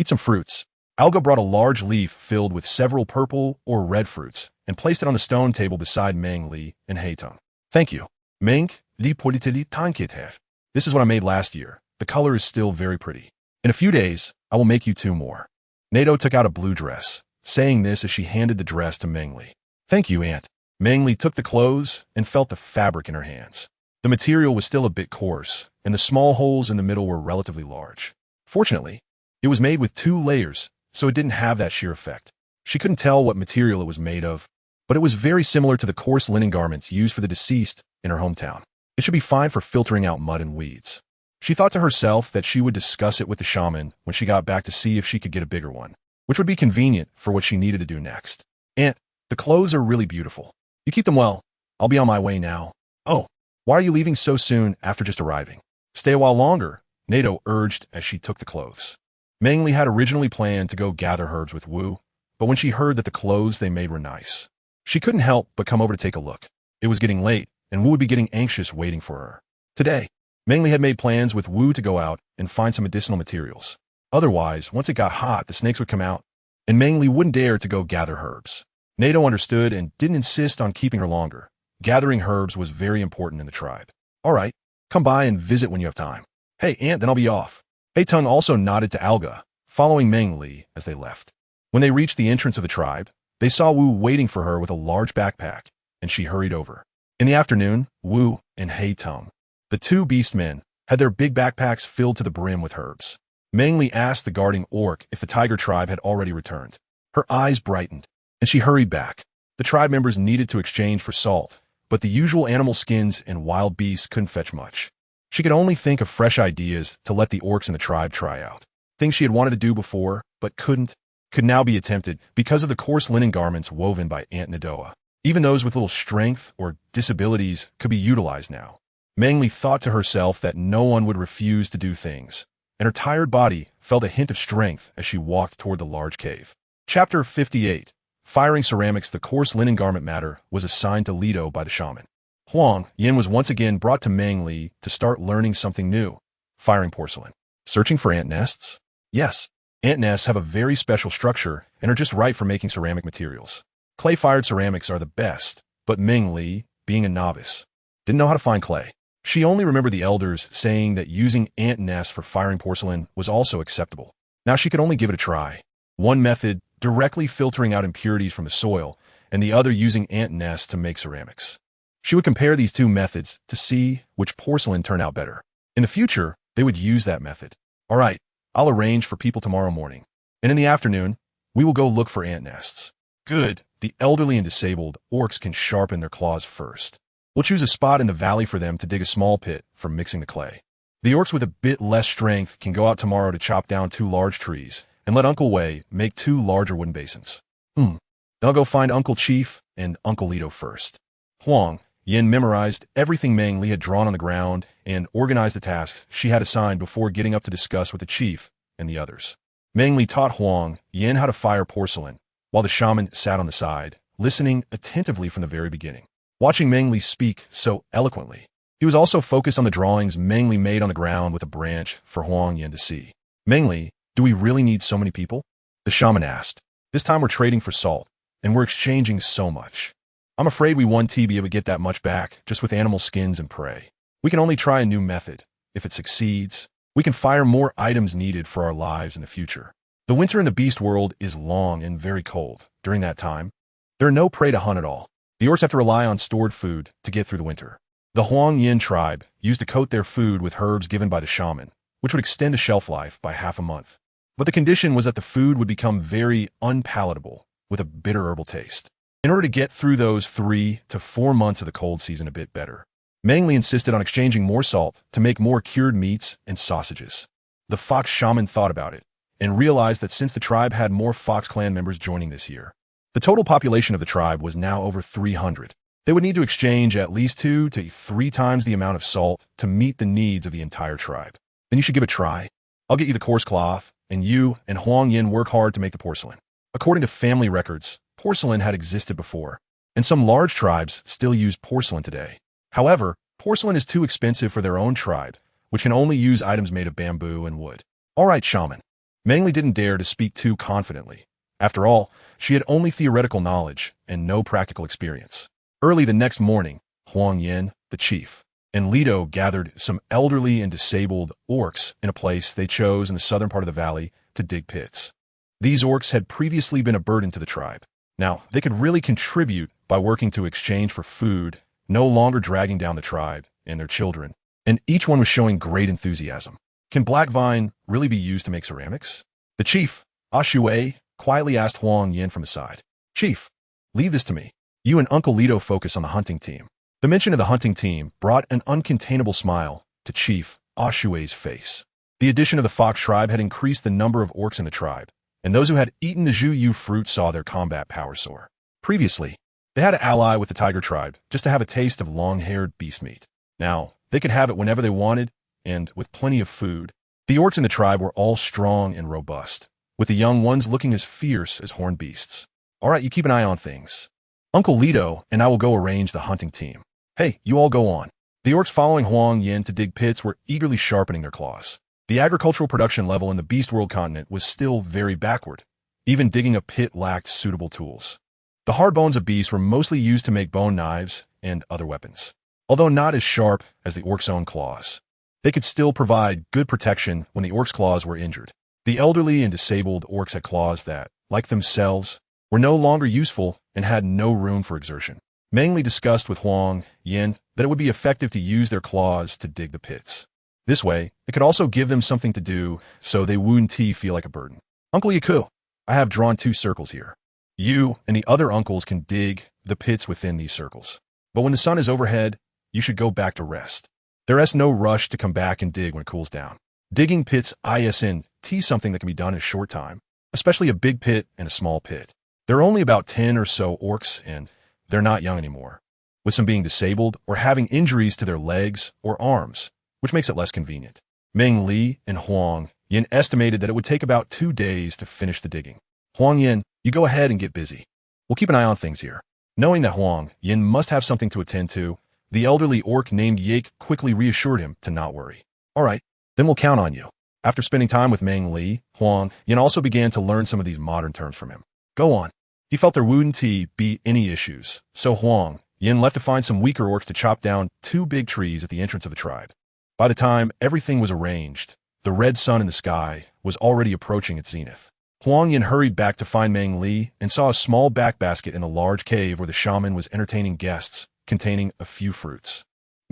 [SPEAKER 1] some fruits. Alga brought a large leaf filled with several purple or red fruits and placed it on the stone table beside Meng Li and Hei Tung. Thank you. Meng Li politili tankit. This is what I made last year. The color is still very pretty. In a few days, I will make you 2 more. Nato took out a blue dress, saying this as she handed the dress to Meng Li. Thank you, Aunt. Meng Li took the clothes and felt the fabric in her hands. The material was still a bit coarse, and the small holes in the middle were relatively large. Fortunately, it was made with 2 layers, so it didn't have that sheer effect. She couldn't tell what material it was made of, but it was very similar to the coarse linen garments used for the deceased in her hometown. It should be fine for filtering out mud and weeds. She thought to herself that she would discuss it with the shaman when she got back to see if she could get a bigger one, which would be convenient for what she needed to do next. Aunt, the clothes are really beautiful. You keep them well. I'll be on my way now. Oh, why are you leaving so soon after just arriving? Stay a while longer, Nato urged as she took the clothes. Meng Li had originally planned to go gather herbs with Wu, but when she heard that the clothes they made were nice, she couldn't help but come over to take a look. It was getting late, and Wu would be getting anxious waiting for her. Today, Meng Li had made plans with Wu to go out and find some medicinal materials. Otherwise, once it got hot, the snakes would come out, and Meng Li wouldn't dare to go gather herbs. Nato understood and didn't insist on keeping her longer. Gathering herbs was very important in the tribe. All right, come by and visit when you have time. Hey, Aunt, then I'll be off. Hei Tung also nodded to Alga, following Meng Li as they left. When they reached the entrance of the tribe, they saw Wu waiting for her with a large backpack, and she hurried over. In the afternoon, Wu and Hei Tung, the 2 beastmen, had their big backpacks filled to the brim with herbs. Meng Li asked the guarding orc if the tiger tribe had already returned. Her eyes brightened, and she hurried back. The tribe members needed to exchange for salt, but the usual animal skins and wild beasts couldn't fetch much. She could only think of fresh ideas to let the orcs in the tribe try out. Things she had wanted to do before, but couldn't, could now be attempted because of the coarse linen garments woven by Aunt Nadoa. Even those with little strength or disabilities could be utilized now. Meng Li thought to herself that no one would refuse to do things, and her tired body felt a hint of strength as she walked toward the large cave. Chapter 58. Firing ceramics. The coarse linen garment matter was assigned to Lido by the shaman. Huang Yin was once again brought to Meng Li to start learning something new. Firing porcelain. Searching for ant nests? Yes. Ant nests have a very special structure and are just right for making ceramic materials. Clay-fired ceramics are the best, but Meng Li, being a novice, didn't know how to find clay. She only remembered the elders saying that using ant nests for firing porcelain was also acceptable. Now she could only give it a try. One method, directly filtering out impurities from the soil, and the other using ant nests to make ceramics. She would compare these 2 methods to see which porcelain turned out better. In the future, they would use that method. All right, I'll arrange for people tomorrow morning. And in the afternoon, we will go look for ant nests. Good. The elderly and disabled orcs can sharpen their claws first. We'll choose a spot in the valley for them to dig a small pit for mixing the clay. The orcs with a bit less strength can go out tomorrow to chop down 2 large trees and let Uncle Wei make 2 larger wooden basins. Then I'll go find Uncle Chief and Uncle Lito first. Huang Yin memorized everything Meng Li had drawn on the ground and organized the tasks she had assigned before getting up to discuss with the chief and the others. Meng Li taught Huang Yin how to fire porcelain, while the shaman sat on the side, listening attentively from the very beginning. Watching Meng Li speak so eloquently, he was also focused on the drawings Meng Li made on the ground with a branch for Huang Yin to see. Meng Li, do we really need so many people? The shaman asked. This time we're trading for salt, and we're exchanging so much. I'm afraid we won't be able to get that much back just with animal skins and prey. We can only try a new method. If it succeeds, we can fire more items needed for our lives in the future. The winter in the beast world is long and very cold. During that time, there are no prey to hunt at all. The orcs have to rely on stored food to get through the winter. The Huang Yin tribe used to coat their food with herbs given by the shaman, which would extend the shelf life by half a month. But the condition was that the food would become very unpalatable with a bitter herbal taste. In order to get through those 3 to 4 months of the cold season a bit better, Meng Li insisted on exchanging more salt to make more cured meats and sausages. The fox shaman thought about it and realized that since the tribe had more fox clan members joining this year, the total population of the tribe was now over 300. They would need to exchange at least 2 to 3 times the amount of salt to meet the needs of the entire tribe. Then you should give it a try. I'll get you the coarse cloth, and you and Huang Yin work hard to make the porcelain. According to family records, porcelain had existed before, and some large tribes still use porcelain today. However, porcelain is too expensive for their own tribe, which can only use items made of bamboo and wood. All right, shaman. Meng Li didn't dare to speak too confidently. After all, she had only theoretical knowledge and no practical experience. Early the next morning, Huang Yin, the chief, and Lito gathered some elderly and disabled orcs in a place they chose in the southern part of the valley to dig pits. These orcs had previously been a burden to the tribe. Now, they could really contribute by working to exchange for food, no longer dragging down the tribe and their children, and each one was showing great enthusiasm. Can black vine really be used to make ceramics? The chief, Shui, quietly asked Huang Yin from his side. Chief, leave this to me. You and Uncle Lito focus on the hunting team. The mention of the hunting team brought an uncontainable smile to Chief Shui's face. The addition of the fox tribe had increased the number of orcs in the tribe, and those who had eaten the Zhuyu fruit saw their combat power soar. Previously, they had to ally with the tiger tribe just to have a taste of long-haired beast meat. Now, they could have it whenever they wanted, and with plenty of food. The orcs in the tribe were all strong and robust, with the young ones looking as fierce as horned beasts. All right, you keep an eye on things. Uncle Lito and I will go arrange the hunting team. Hey, you all go on. The orcs following Huang Yin to dig pits were eagerly sharpening their claws. The agricultural production level in the Beast World continent was still very backward. Even digging a pit lacked suitable tools. The hard bones of beasts were mostly used to make bone knives and other weapons. Although not as sharp as the orcs' own claws, they could still provide good protection when the orcs' claws were injured. The elderly and disabled orcs had claws that, like themselves, were no longer useful and had no room for exertion. Meng Li discussed with Huang Yin that it would be effective to use their claws to dig the pits. This way, it could also give them something to do so they wouldn't feel like a burden. Uncle Yaku, I have drawn 2 circles here. You and the other uncles can dig the pits within these circles. But when the sun is overhead, you should go back to rest. There is no rush to come back and dig when it cools down. Digging pits isn't something that can be done in a short time, especially a big pit and a small pit. There are only about 10 or so orcs, and they're not young anymore, with some being disabled or having injuries to their legs or arms, which makes it less convenient. Meng Li and Huang Yin estimated that it would take about 2 days to finish the digging. Huang Yin, you go ahead and get busy. We'll keep an eye on things here. Knowing that Huang Yin must have something to attend to, the elderly orc named Yake quickly reassured him to not worry. All right, then we'll count on you. After spending time with Meng Li, Huang Yin also began to learn some of these modern terms from him. Go on. He felt there wouldn't be any issues, so Huang Yin left to find some weaker orcs to chop down 2 big trees at the entrance of the tribe. By the time everything was arranged, the red sun in the sky was already approaching its zenith. Huang Yin hurried back to find Meng Li and saw a small back basket in a large cave where the shaman was entertaining guests, containing a few fruits.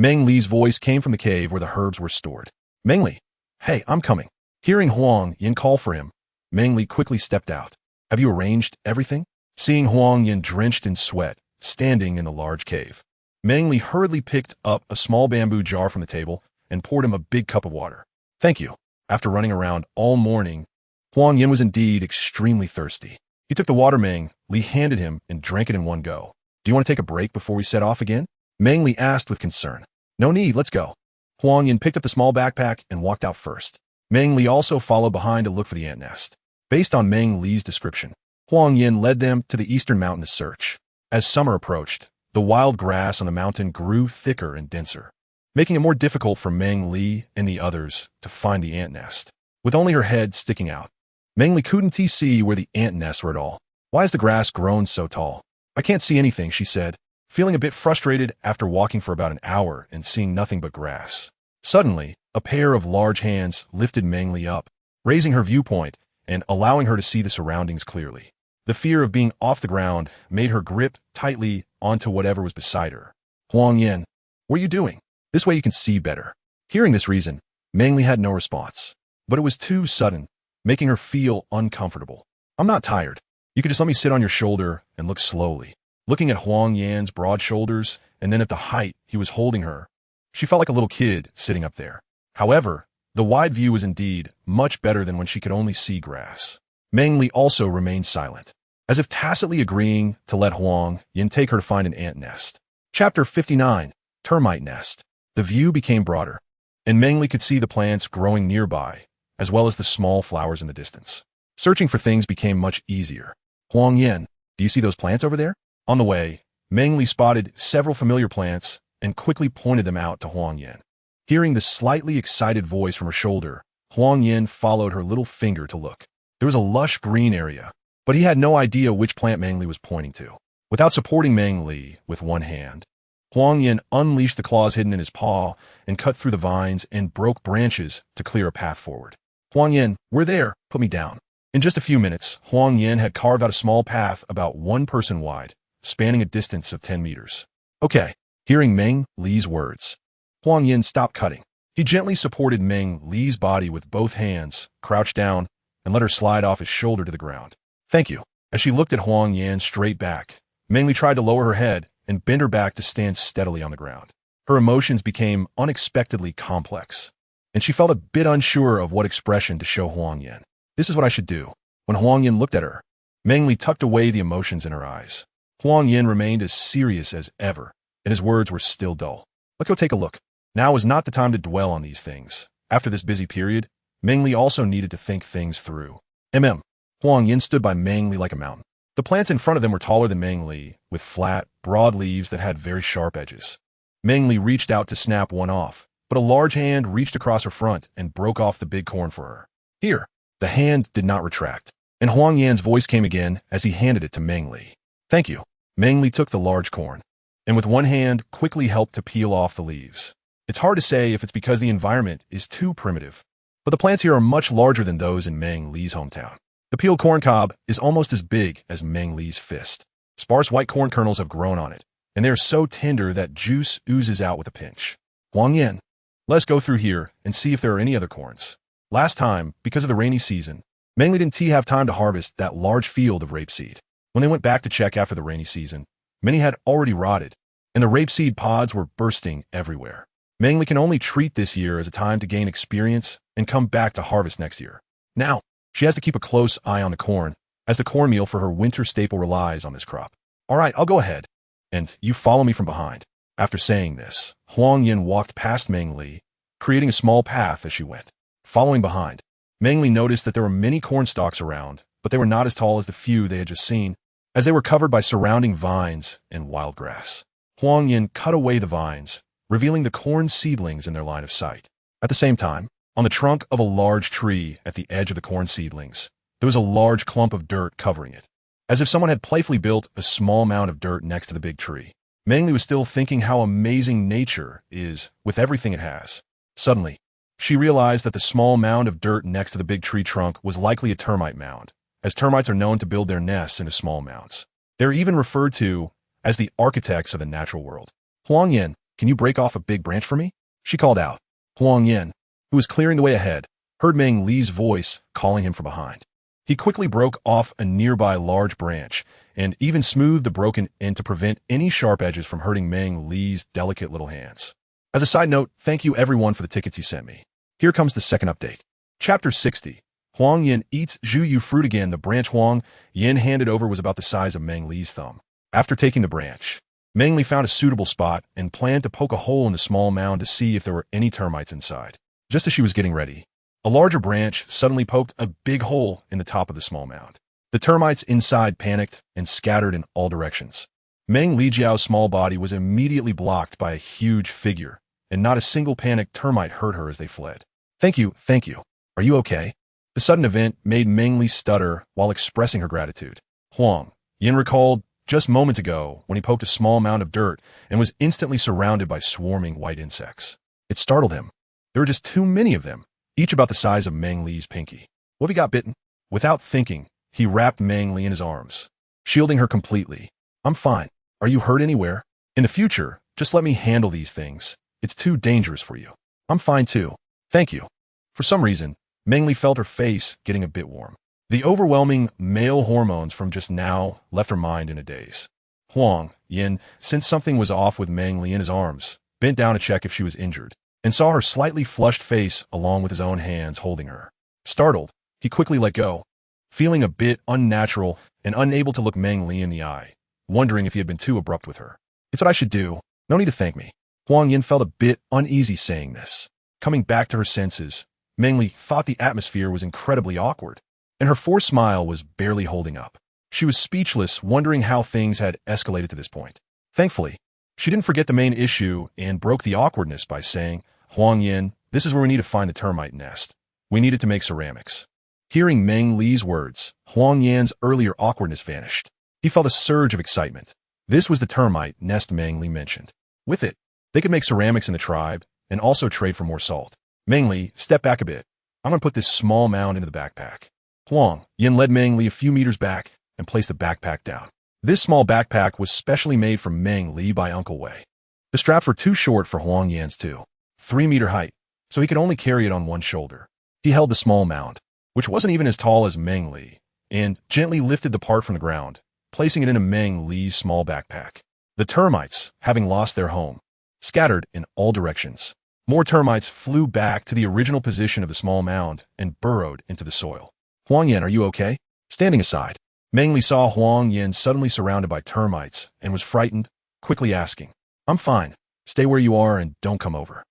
[SPEAKER 1] Meng Li's voice came from the cave where the herbs were stored. Meng Li, hey, I'm coming. Hearing Huang Yin call for him, Meng Li quickly stepped out. Have you arranged everything? Seeing Huang Yin drenched in sweat, standing in the large cave, Meng Li hurriedly picked up a small bamboo jar from the table and poured him a big cup of water. Thank you. After running around all morning, Huang Yin was indeed extremely thirsty. He took the water Meng Li handed him and drank it in one go. Do you want to take a break before we set off again? Meng Li asked with concern. No need, let's go. Huang Yin picked up the small backpack and walked out first. Meng Li also followed behind to look for the ant nest. Based on Meng Li's description, Huang Yin led them to the eastern mountain to search. As summer approached, the wild grass on the mountain grew thicker and denser, making it more difficult for Meng Li and the others to find the ant nest. With only her head sticking out, Meng Li couldn't see where the ant nests were at all. Why has the grass grown so tall? I can't see anything, she said, feeling a bit frustrated after walking for about an hour and seeing nothing but grass. Suddenly, a pair of large hands lifted Meng Li up, raising her viewpoint and allowing her to see the surroundings clearly. The fear of being off the ground made her grip tightly onto whatever was beside her. Huang Yin, what are you doing? This way you can see better. Hearing this reason, Meng Li had no response, but it was too sudden, making her feel uncomfortable. I'm not tired. You could just let me sit on your shoulder and look slowly. Looking at Huang Yan's broad shoulders and then at the height he was holding her, she felt like a little kid sitting up there. However, the wide view was indeed much better than when she could only see grass. Meng Li also remained silent, as if tacitly agreeing to let Huang Yin take her to find an ant nest. Chapter 59, Termite Nest. The view became broader, and Meng Li could see the plants growing nearby, as well as the small flowers in the distance. Searching for things became much easier. Huang Yin, do you see those plants over there? On the way, Meng Li spotted several familiar plants and quickly pointed them out to Huang Yin. Hearing the slightly excited voice from her shoulder, Huang Yin followed her little finger to look. There was a lush green area, but he had no idea which plant Meng Li was pointing to. Without supporting Meng Li with one hand, Huang Yin unleashed the claws hidden in his paw and cut through the vines and broke branches to clear a path forward. Huang Yin, we're there, put me down. In just a few minutes, Huang Yin had carved out a small path about 1 person wide, spanning a distance of 10 meters. Okay, hearing Meng Li's words, Huang Yin stopped cutting. He gently supported Meng Li's body with both hands, crouched down, and let her slide off his shoulder to the ground. Thank you. As she looked at Huang Yin straight back, Meng Li tried to lower her head and bend her back to stand steadily on the ground. Her emotions became unexpectedly complex, and she felt a bit unsure of what expression to show Huang Yin. This is what I should do. When Huang Yin looked at her, Meng Li tucked away the emotions in her eyes. Huang Yin remained as serious as ever, and his words were still dull. Let's go take a look. Now is not the time to dwell on these things. After this busy period, Meng Li also needed to think things through. Huang Yin stood by Meng Li like a mountain. The plants in front of them were taller than Meng Li, with flat, broad leaves that had very sharp edges. Meng Li reached out to snap one off, but a large hand reached across her front and broke off the big corn for her. Here. The hand did not retract, and Huang Yan's voice came again as he handed it to Meng Li. Thank you. Meng Li took the large corn, and with one hand quickly helped to peel off the leaves. It's hard to say if it's because the environment is too primitive, but the plants here are much larger than those in Meng Li's hometown. The peeled corn cob is almost as big as Meng Li's fist. Sparse white corn kernels have grown on it, and they are so tender that juice oozes out with a pinch. Huang Yin, let's go through here and see if there are any other corns. Last time, because of the rainy season, Meng Li didn't have time to harvest that large field of rapeseed. When they went back to check after the rainy season, many had already rotted, and the rapeseed pods were bursting everywhere. Meng Li can only treat this year as a time to gain experience and come back to harvest next year. Now, she has to keep a close eye on the corn, as the cornmeal for her winter staple relies on this crop. All right, I'll go ahead, and you follow me from behind. After saying this, Huang Yin walked past Meng Li, creating a small path as she went. Following behind, Meng Li noticed that there were many corn stalks around, but they were not as tall as the few they had just seen, as they were covered by surrounding vines and wild grass. Huang Yin cut away the vines, revealing the corn seedlings in their line of sight. At the same time, on the trunk of a large tree at the edge of the corn seedlings, there was a large clump of dirt covering it, as if someone had playfully built a small mound of dirt next to the big tree. Meng Li was still thinking how amazing nature is with everything it has. Suddenly, she realized that the small mound of dirt next to the big tree trunk was likely a termite mound, as termites are known to build their nests into small mounds. They're even referred to as the architects of the natural world. Huang Yin, can you break off a big branch for me? She called out. Huang Yin, who was clearing the way ahead, heard Meng Li's voice calling him from behind. He quickly broke off a nearby large branch and even smoothed the broken end to prevent any sharp edges from hurting Meng Li's delicate little hands. As a side note, thank you everyone for the tickets you sent me. Here comes the second update. Chapter 60. Huang Yin eats Zhuyu fruit again. The branch Huang Yin handed over was about the size of Meng Li's thumb. After taking the branch, Meng Li found a suitable spot and planned to poke a hole in the small mound to see if there were any termites inside. Just as she was getting ready, a larger branch suddenly poked a big hole in the top of the small mound. The termites inside panicked and scattered in all directions. Meng Li Jiao's small body was immediately blocked by a huge figure, and not a single panicked termite hurt her as they fled. Thank you. Are you okay? The sudden event made Meng Li stutter while expressing her gratitude. Huang Yin recalled just moments ago when he poked a small mound of dirt and was instantly surrounded by swarming white insects. It startled him. There were just too many of them, each about the size of Meng Li's pinky. What if he got bitten? Without thinking, he wrapped Meng Li in his arms, shielding her completely. I'm fine. Are you hurt anywhere? In the future, just let me handle these things. It's too dangerous for you. I'm fine too. Thank you. For some reason, Meng Li felt her face getting a bit warm. The overwhelming male hormones from just now left her mind in a daze. Huang Yin, sensed something was off with Meng Li in his arms, bent down to check if she was injured, and saw her slightly flushed face along with his own hands holding her. Startled, he quickly let go, feeling a bit unnatural and unable to look Meng Li in the eye, wondering if he had been too abrupt with her. It's what I should do. No need to thank me. Huang Yin felt a bit uneasy saying this. Coming back to her senses, Meng Li thought the atmosphere was incredibly awkward, and her forced smile was barely holding up. She was speechless, wondering how things had escalated to this point. Thankfully, she didn't forget the main issue and broke the awkwardness by saying, Huang Yin, this is where we need to find the termite nest. We needed to make ceramics. Hearing Meng Li's words, Huang Yan's earlier awkwardness vanished. He felt a surge of excitement. This was the termite nest Meng Li mentioned. With it, they could make ceramics in the tribe and also trade for more salt. Meng Li, step back a bit. I'm going to put this small mound into the backpack. Huang Yin led Meng Li a few meters back and placed the backpack down. This small backpack was specially made for Meng Li by Uncle Wei. The straps were too short for Huang Yan's 3-meter height, so he could only carry it on one shoulder. He held the small mound, which wasn't even as tall as Meng Li, and gently lifted the part from the ground, placing it into Meng Li's small backpack. The termites, having lost their home, scattered in all directions. More termites flew back to the original position of the small mound and burrowed into the soil. Huang Yin, are you okay? Standing aside, Meng Li saw Huang Yin suddenly surrounded by termites and was frightened, quickly asking, I'm fine. Stay where you are and don't come over.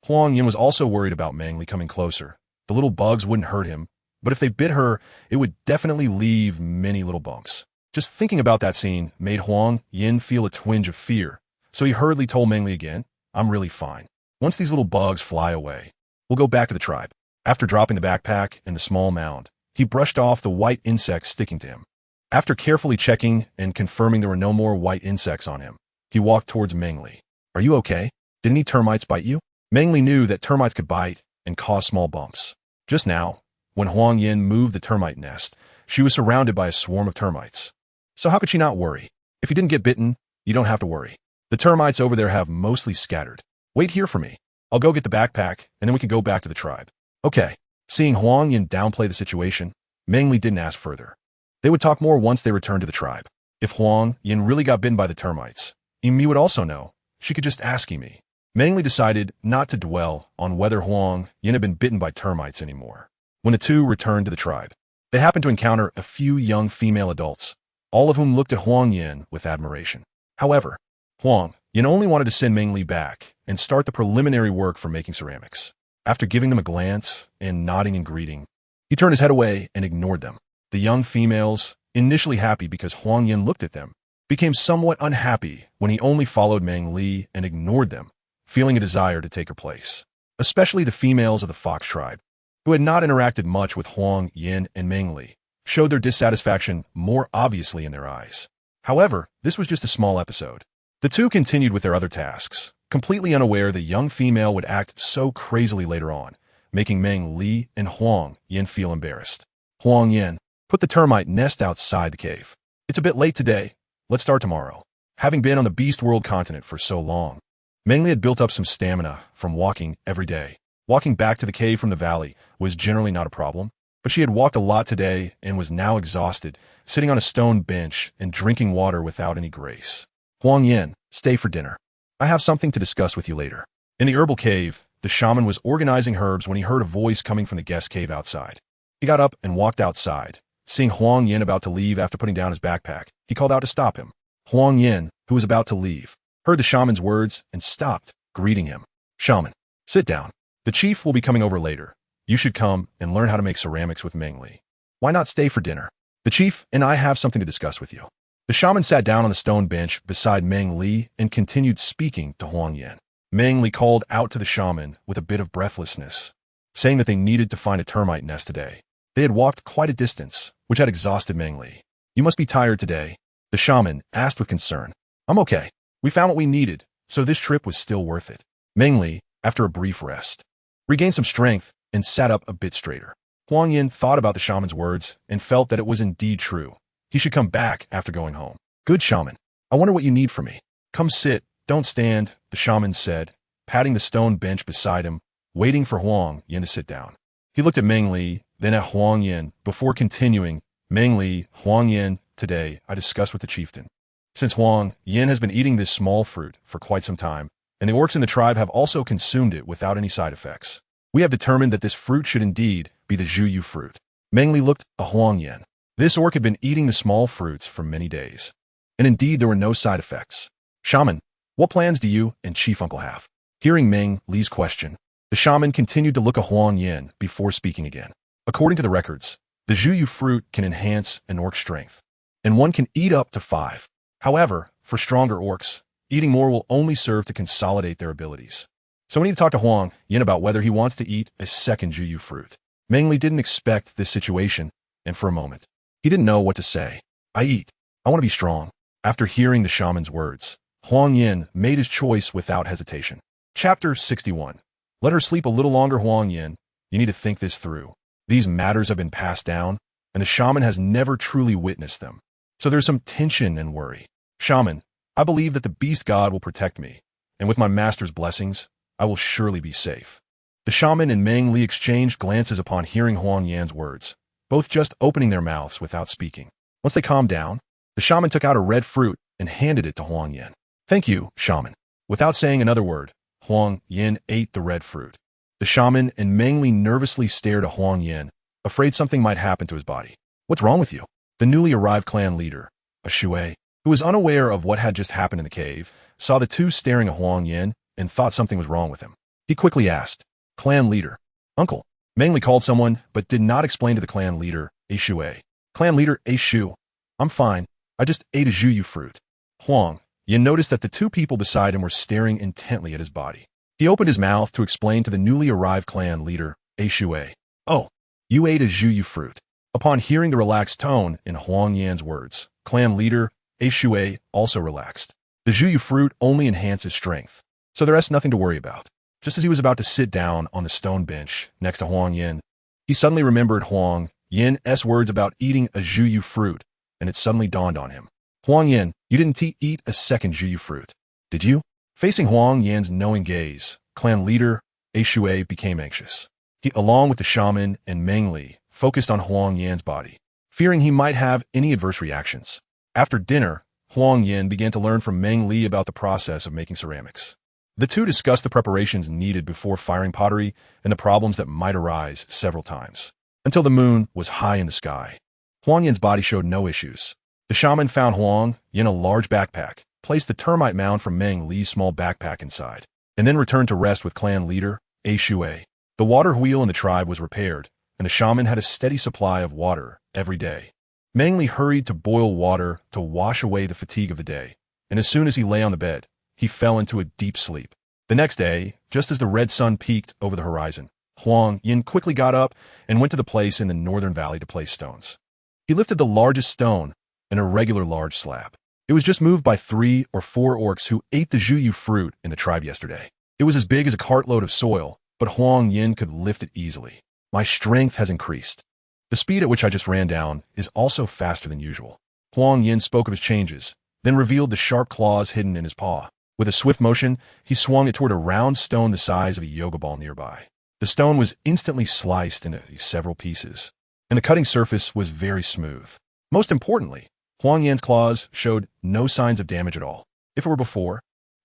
[SPEAKER 1] Huang Yin was also worried about Meng Li coming closer. The little bugs wouldn't hurt him, but if they bit her, it would definitely leave many little bumps. Just thinking about that scene made Huang Yin feel a twinge of fear, so he hurriedly told Meng Li again, I'm really fine. Once these little bugs fly away, we'll go back to the tribe. After dropping the backpack and the small mound, he brushed off the white insects sticking to him. After carefully checking and confirming there were no more white insects on him, he walked towards Meng Li. Are you okay? Did any termites bite you? Meng Li knew that termites could bite and cause small bumps. Just now, when Huang Yin moved the termite nest, she was surrounded by a swarm of termites. So how could she not worry? If you didn't get bitten, you don't have to worry. The termites over there have mostly scattered. Wait here for me. I'll go get the backpack, and then we can go back to the tribe. Okay. Seeing Huang Yin downplay the situation, Meng Li didn't ask further. They would talk more once they returned to the tribe. If Huang Yin really got bitten by the termites, Emi would also know. She could just ask Emi. Meng Li decided not to dwell on whether Huang Yin had been bitten by termites anymore. When the two returned to the tribe, they happened to encounter a few young female adults, all of whom looked at Huang Yin with admiration. However, Huang Yin only wanted to send Meng Li back and start the preliminary work for making ceramics. After giving them a glance and nodding in greeting, he turned his head away and ignored them. The young females, initially happy because Huang Yin looked at them, became somewhat unhappy when he only followed Meng Li and ignored them, feeling a desire to take her place. Especially the females of the Fox tribe, who had not interacted much with Huang Yin and Meng Li, showed their dissatisfaction more obviously in their eyes. However, this was just a small episode. The two continued with their other tasks, completely unaware the young female would act so crazily later on, making Meng Li and Huang Yin feel embarrassed. Huang Yin, put the termite nest outside the cave. It's a bit late today. Let's start tomorrow. Having been on the Beast World continent for so long, Meng Li had built up some stamina from walking every day. Walking back to the cave from the valley was generally not a problem, but she had walked a lot today and was now exhausted, sitting on a stone bench and drinking water without any grace. Huang Yin, stay for dinner. I have something to discuss with you later. In the herbal cave, the shaman was organizing herbs when he heard a voice coming from the guest cave outside. He got up and walked outside. Seeing Huang Yin about to leave after putting down his backpack, he called out to stop him. Huang Yin, who was about to leave, heard the shaman's words and stopped, greeting him. Shaman, sit down. The chief will be coming over later. You should come and learn how to make ceramics with Meng Li. Why not stay for dinner? The chief and I have something to discuss with you. The shaman sat down on the stone bench beside Meng Li and continued speaking to Huang Yin. Meng Li called out to the shaman with a bit of breathlessness, saying that they needed to find a termite nest today. They had walked quite a distance, which had exhausted Meng Li. You must be tired today, the shaman asked with concern. I'm okay. We found what we needed, so this trip was still worth it. Meng Li, after a brief rest, regained some strength and sat up a bit straighter. Huang Yin thought about the shaman's words and felt that it was indeed true. He should come back after going home. Good shaman. I wonder what you need from me. Come sit, don't stand, the shaman said, patting the stone bench beside him, waiting for Huang Yin to sit down. He looked at Meng Li, then at Huang Yin, before continuing. Meng Li, Huang Yin, today I discussed with the chieftain. Since Huang Yin has been eating this small fruit for quite some time, and the orcs in the tribe have also consumed it without any side effects, we have determined that this fruit should indeed be the Zhuyu fruit. Meng Li looked at Huang Yin. This orc had been eating the small fruits for many days, and indeed there were no side effects. Shaman, what plans do you and Chief Uncle have? Hearing Meng Li's question, the shaman continued to look at Huang Yin before speaking again. According to the records, the Zhuyu fruit can enhance an orc's strength, and one can eat up to 5. However, for stronger orcs, eating more will only serve to consolidate their abilities. So we need to talk to Huang Yin about whether he wants to eat a second Zhuyu fruit. Meng Li didn't expect this situation, and for a moment, he didn't know what to say. I want to be strong. After hearing the shaman's words, Huang Yin made his choice without hesitation. Chapter 61. Let her sleep a little longer, Huang Yin. You need to think this through. These matters have been passed down, and the shaman has never truly witnessed them. So there's some tension and worry. Shaman, I believe that the beast god will protect me, and with my master's blessings, I will surely be safe. The shaman and Meng Li exchanged glances upon hearing Huang Yin's words, both just opening their mouths without speaking. Once they calmed down, the shaman took out a red fruit and handed it to Huang Yin. Thank you, shaman. Without saying another word, Huang Yin ate the red fruit. The shaman and Meng Li nervously stared at Huang Yin, afraid something might happen to his body. What's wrong with you? The newly arrived clan leader, a Shui, who was unaware of what had just happened in the cave, saw the two staring at Huang Yin and thought something was wrong with him. He quickly asked, Clan leader, uncle. Meng Li called someone, but did not explain to the clan leader, a Shui. Clan leader, a Shu. I'm fine. I just ate a Zhuyu fruit. Huang Yin noticed that the two people beside him were staring intently at his body. He opened his mouth to explain to the newly arrived clan leader, a Shui. Oh, you ate a Zhuyu fruit. Upon hearing the relaxed tone in Huang Yin's words, clan leader, a Shui, also relaxed. The Zhuyu fruit only enhances strength, so there is nothing to worry about. Just as he was about to sit down on the stone bench next to Huang Yin, he suddenly remembered Huang Yin's words about eating a Zhuyu fruit, and it suddenly dawned on him. Huang Yin, you didn't eat a second Zhuyu fruit, did you? Facing Huang Yin's knowing gaze, clan leader, a Shui, became anxious. He, along with the shaman and Meng Li, focused on Huang Yin's body, fearing he might have any adverse reactions. After dinner, Huang Yin began to learn from Meng Li about the process of making ceramics. The two discussed the preparations needed before firing pottery and the problems that might arise several times, until the moon was high in the sky. Huang Yin's body showed no issues. The shaman found Huang Yin a large backpack, placed the termite mound from Meng Li's small backpack inside, and then returned to rest with clan leader, a Shui. The water wheel in the tribe was repaired, and the shaman had a steady supply of water every day. Meng Li hurried to boil water to wash away the fatigue of the day, and as soon as he lay on the bed, he fell into a deep sleep. The next day, just as the red sun peaked over the horizon, Huang Yin quickly got up and went to the place in the northern valley to place stones. He lifted the largest stone, an irregular large slab. It was just moved by 3 or 4 orcs who ate the Zhuyu fruit in the tribe yesterday. It was as big as a cartload of soil, but Huang Yin could lift it easily. My strength has increased. The speed at which I just ran down is also faster than usual. Huang Yin spoke of his changes, then revealed the sharp claws hidden in his paw. With a swift motion, he swung it toward a round stone the size of a yoga ball nearby. The stone was instantly sliced into several pieces, and the cutting surface was very smooth. Most importantly, Huang Yan's claws showed no signs of damage at all. If it were before,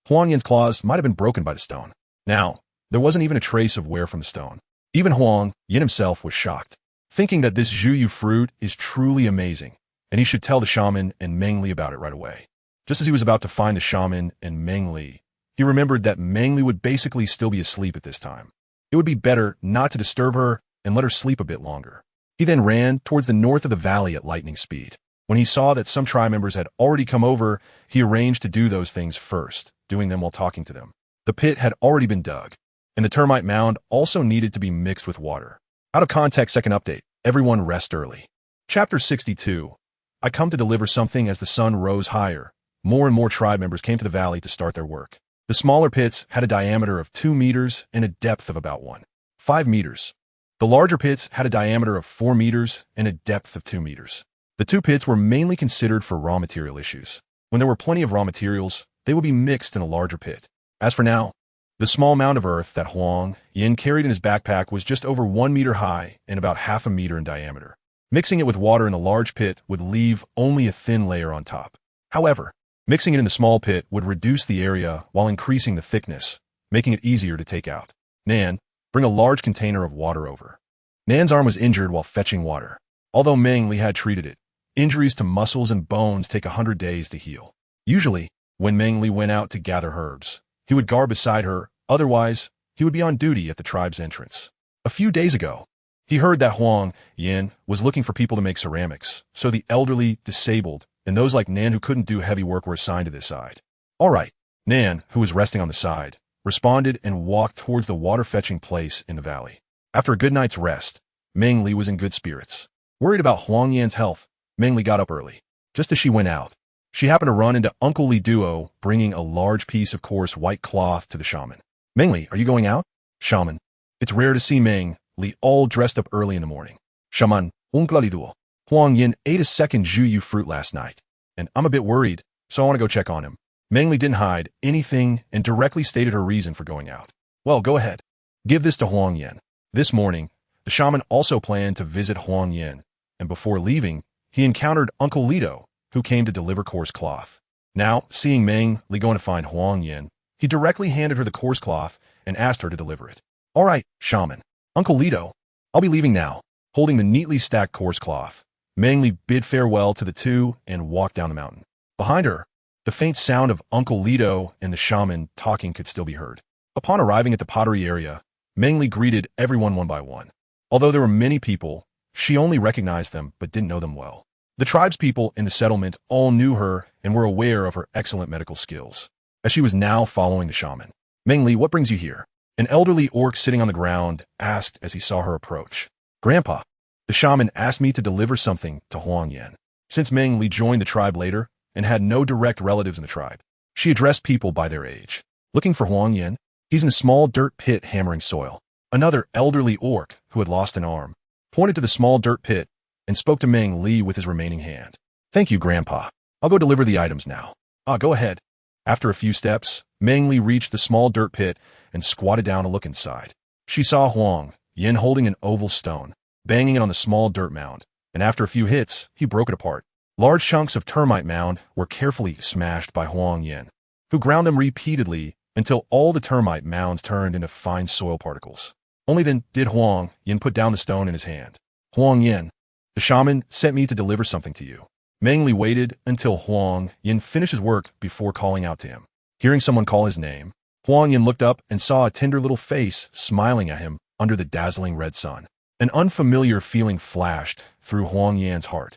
[SPEAKER 1] Huang Yan's claws might have been broken by the stone. Now, there wasn't even a trace of wear from the stone. Even Huang Yan himself was shocked, thinking that this Zhuyu fruit is truly amazing, and he should tell the shaman and Meng Li about it right away. Just as he was about to find the shaman and Meng Li, he remembered that Meng Li would basically still be asleep at this time. It would be better not to disturb her and let her sleep a bit longer. He then ran towards the north of the valley at lightning speed. When he saw that some tribe members had already come over, he arranged to do those things first, doing them while talking to them. The pit had already been dug, and the termite mound also needed to be mixed with water. Out of context, second update. Everyone rest early. Chapter 62. I come to deliver something. As the sun rose higher, more and more tribe members came to the valley to start their work. The smaller pits had a diameter of 2 meters and a depth of about 1.5 meters. The larger pits had a diameter of 4 meters and a depth of 2 meters. The two pits were mainly considered for raw material issues. When there were plenty of raw materials, they would be mixed in a larger pit. As for now, the small mound of earth that Huang Yan carried in his backpack was just over 1 meter high and about half a meter in diameter. Mixing it with water in the large pit would leave only a thin layer on top. However, mixing it in the small pit would reduce the area while increasing the thickness, making it easier to take out. Nan, bring a large container of water over. Nan's arm was injured while fetching water. Although Meng Li had treated it, injuries to muscles and bones take 100 days to heal. Usually, when Meng Li went out to gather herbs, he would guard beside her, otherwise, he would be on duty at the tribe's entrance. A few days ago, he heard that Huang Yan was looking for people to make ceramics, so the elderly, disabled, and those like Nan who couldn't do heavy work were assigned to this side. All right, Nan, who was resting on the side, responded and walked towards the water-fetching place in the valley. After a good night's rest, Meng Li was in good spirits. Worried about Huang Yan's health, Meng Li got up early. Just as she went out, she happened to run into Uncle Li Duo, bringing a large piece of coarse white cloth to the shaman. Meng Li, are you going out? Shaman. It's rare to see Meng Li all dressed up early in the morning. Shaman, Uncle Li Duo. Huang Yan ate a second Zhuyu fruit last night, and I'm a bit worried, so I want to go check on him. Meng Li didn't hide anything and directly stated her reason for going out. Well, go ahead. Give this to Huang Yan. This morning, the shaman also planned to visit Huang Yan, and before leaving, he encountered Uncle Lido, who came to deliver coarse cloth. Now, seeing Meng Li going to find Huang Yan, he directly handed her the coarse cloth and asked her to deliver it. All right, shaman. Uncle Lido, I'll be leaving now. Holding the neatly stacked coarse cloth, Meng Li bid farewell to the two and walked down the mountain. Behind her, the faint sound of Uncle Lido and the shaman talking could still be heard. Upon arriving at the pottery area, Meng Li greeted everyone one by one. Although there were many people, she only recognized them but didn't know them well. The tribespeople in the settlement all knew her and were aware of her excellent medical skills. As she was now following the shaman, Meng Li, what brings you here? An elderly orc sitting on the ground asked as he saw her approach. Grandpa, the shaman asked me to deliver something to Huang Yan. Since Meng Li joined the tribe later and had no direct relatives in the tribe, she addressed people by their age. Looking for Huang Yan? He's in a small dirt pit hammering soil. Another elderly orc, who had lost an arm, pointed to the small dirt pit and spoke to Meng Li with his remaining hand. Thank you, Grandpa. I'll go deliver the items now. Go ahead. After a few steps, Meng Li reached the small dirt pit and squatted down to look inside. She saw Huang Yan holding an oval stone, banging it on the small dirt mound, and after a few hits, he broke it apart. Large chunks of termite mound were carefully smashed by Huang Yan, who ground them repeatedly until all the termite mounds turned into fine soil particles. Only then did Huang Yan put down the stone in his hand. Huang Yan, the shaman sent me to deliver something to you. Meng Li waited until Huang Yan finished his work before calling out to him. Hearing someone call his name, Huang Yan looked up and saw a tender little face smiling at him under the dazzling red sun. An unfamiliar feeling flashed through Huang Yan's heart.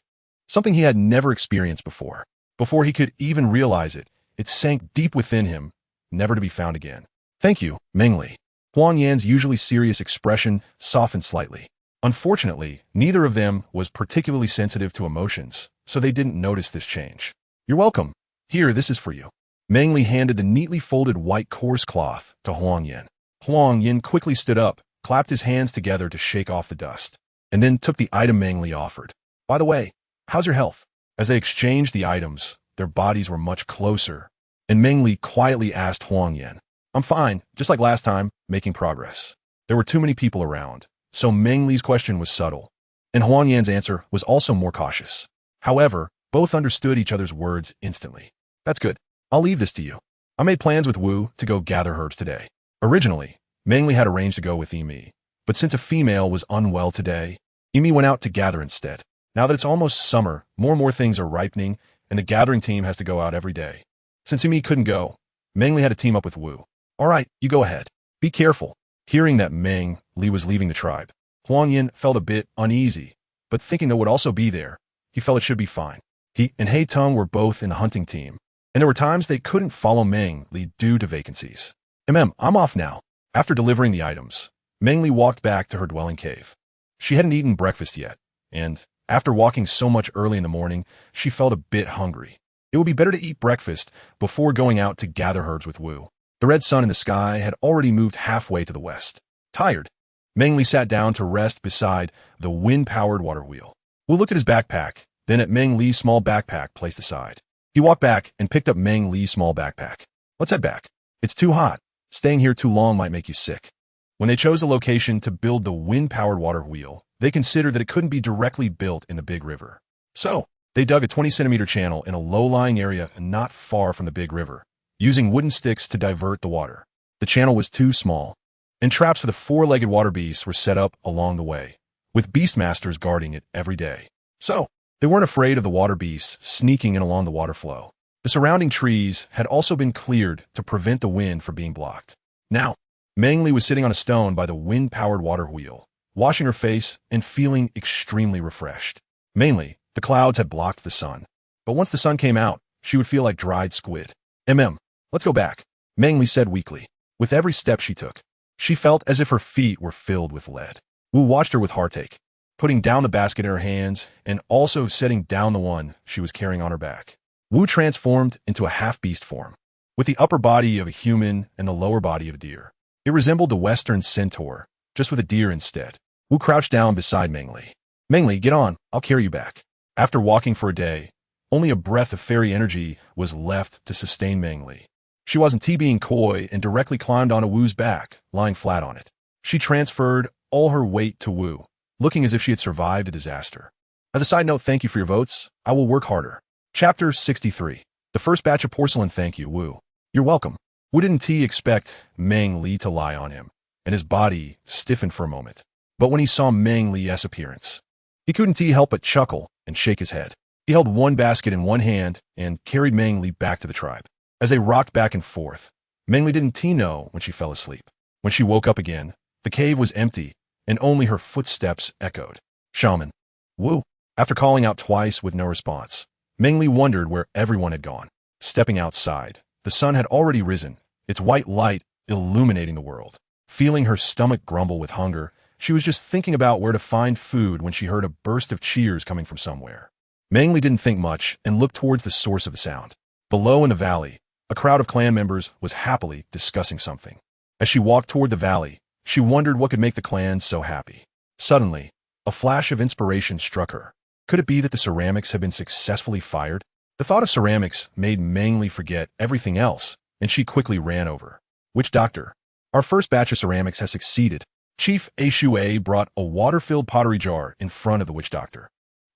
[SPEAKER 1] Something he had never experienced before. Before he could even realize it, it sank deep within him, never to be found again. Thank you, Meng Li. Huang Yan's usually serious expression softened slightly. Unfortunately, neither of them was particularly sensitive to emotions, so they didn't notice this change. You're welcome. Here, this is for you. Meng Li handed the neatly folded white coarse cloth to Huang Yan. Huang Yan quickly stood up, clapped his hands together to shake off the dust, and then took the item Meng Li offered. By the way, how's your health? As they exchanged the items, their bodies were much closer, and Meng Li quietly asked Huang Yan. I'm fine, just like last time, making progress. There were too many people around, so Meng Li's question was subtle, and Huang Yan's answer was also more cautious. However, both understood each other's words instantly. That's good. I'll leave this to you. I made plans with Wu to go gather herbs today. Originally, Meng Li had arranged to go with Emi, but since a female was unwell today, Emi went out to gather instead. Now that it's almost summer, more and more things are ripening, and the gathering team has to go out every day. Since Emi couldn't go, Meng Li had to team up with Wu. All right, you go ahead. Be careful. Hearing that Meng Li was leaving the tribe, Huang Yan felt a bit uneasy, but thinking that would also be there, he felt it should be fine. He and Hei Tung were both in the hunting team, and there were times they couldn't follow Meng Li due to vacancies. I'm off now. After delivering the items, Meng Li walked back to her dwelling cave. She hadn't eaten breakfast yet, and after walking so much early in the morning, she felt a bit hungry. It would be better to eat breakfast before going out to gather herbs with Wu. The red sun in the sky had already moved halfway to the west. Tired, Meng Li sat down to rest beside the wind-powered water wheel. Wu looked at his backpack, then at Meng Li's small backpack placed aside. He walked back and picked up Meng Li's small backpack. Let's head back. It's too hot. Staying here too long might make you sick. When they chose a location to build the wind-powered water wheel, they considered that it couldn't be directly built in the big river. So, they dug a 20-centimeter channel in a low-lying area not far from the big river, using wooden sticks to divert the water. The channel was too small, and traps for the four-legged water beasts were set up along the way, with beastmasters guarding it every day. So, they weren't afraid of the water beasts sneaking in along the water flow. The surrounding trees had also been cleared to prevent the wind from being blocked. Now, Meng Li was sitting on a stone by the wind-powered water wheel, washing her face and feeling extremely refreshed. Mainly, the clouds had blocked the sun, but once the sun came out, she would feel like dried squid. Let's go back, Meng Li said weakly. With every step she took, she felt as if her feet were filled with lead. Wu watched her with heartache, putting down the basket in her hands and also setting down the one she was carrying on her back. Wu transformed into a half-beast form, with the upper body of a human and the lower body of a deer. It resembled the Western centaur, just with a deer instead. Wu crouched down beside Meng Li. Meng Li, get on, I'll carry you back. After walking for a day, only a breath of fairy energy was left to sustain Meng Li. She wasn't being coy and directly climbed onto Wu's back, lying flat on it. She transferred all her weight to Wu, looking as if she had survived a disaster. As a side note, thank you for your votes. I will work harder. Chapter 63. The first batch of porcelain. Thank you, Wu. You're welcome. Wu didn't expect Meng Li to lie on him, and his body stiffened for a moment. But when he saw Meng Li's appearance, he couldn't help but chuckle and shake his head. He held one basket in one hand and carried Meng Li back to the tribe. As they rocked back and forth, Meng Li didn't know when she fell asleep. When she woke up again, the cave was empty, and only her footsteps echoed. Shaman. Wu. After calling out twice with no response, Meng Li wondered where everyone had gone. Stepping outside, the sun had already risen, its white light illuminating the world. Feeling her stomach grumble with hunger, she was just thinking about where to find food when she heard a burst of cheers coming from somewhere. Meng Li didn't think much and looked towards the source of the sound. Below in the valley, a crowd of clan members was happily discussing something. As she walked toward the valley, she wondered what could make the clan so happy. Suddenly, a flash of inspiration struck her. Could it be that the ceramics had been successfully fired? The thought of ceramics made Meng Li forget everything else, and she quickly ran over. Witch Doctor. Our first batch of ceramics has succeeded. Chief Ashue brought a water-filled pottery jar in front of the witch doctor.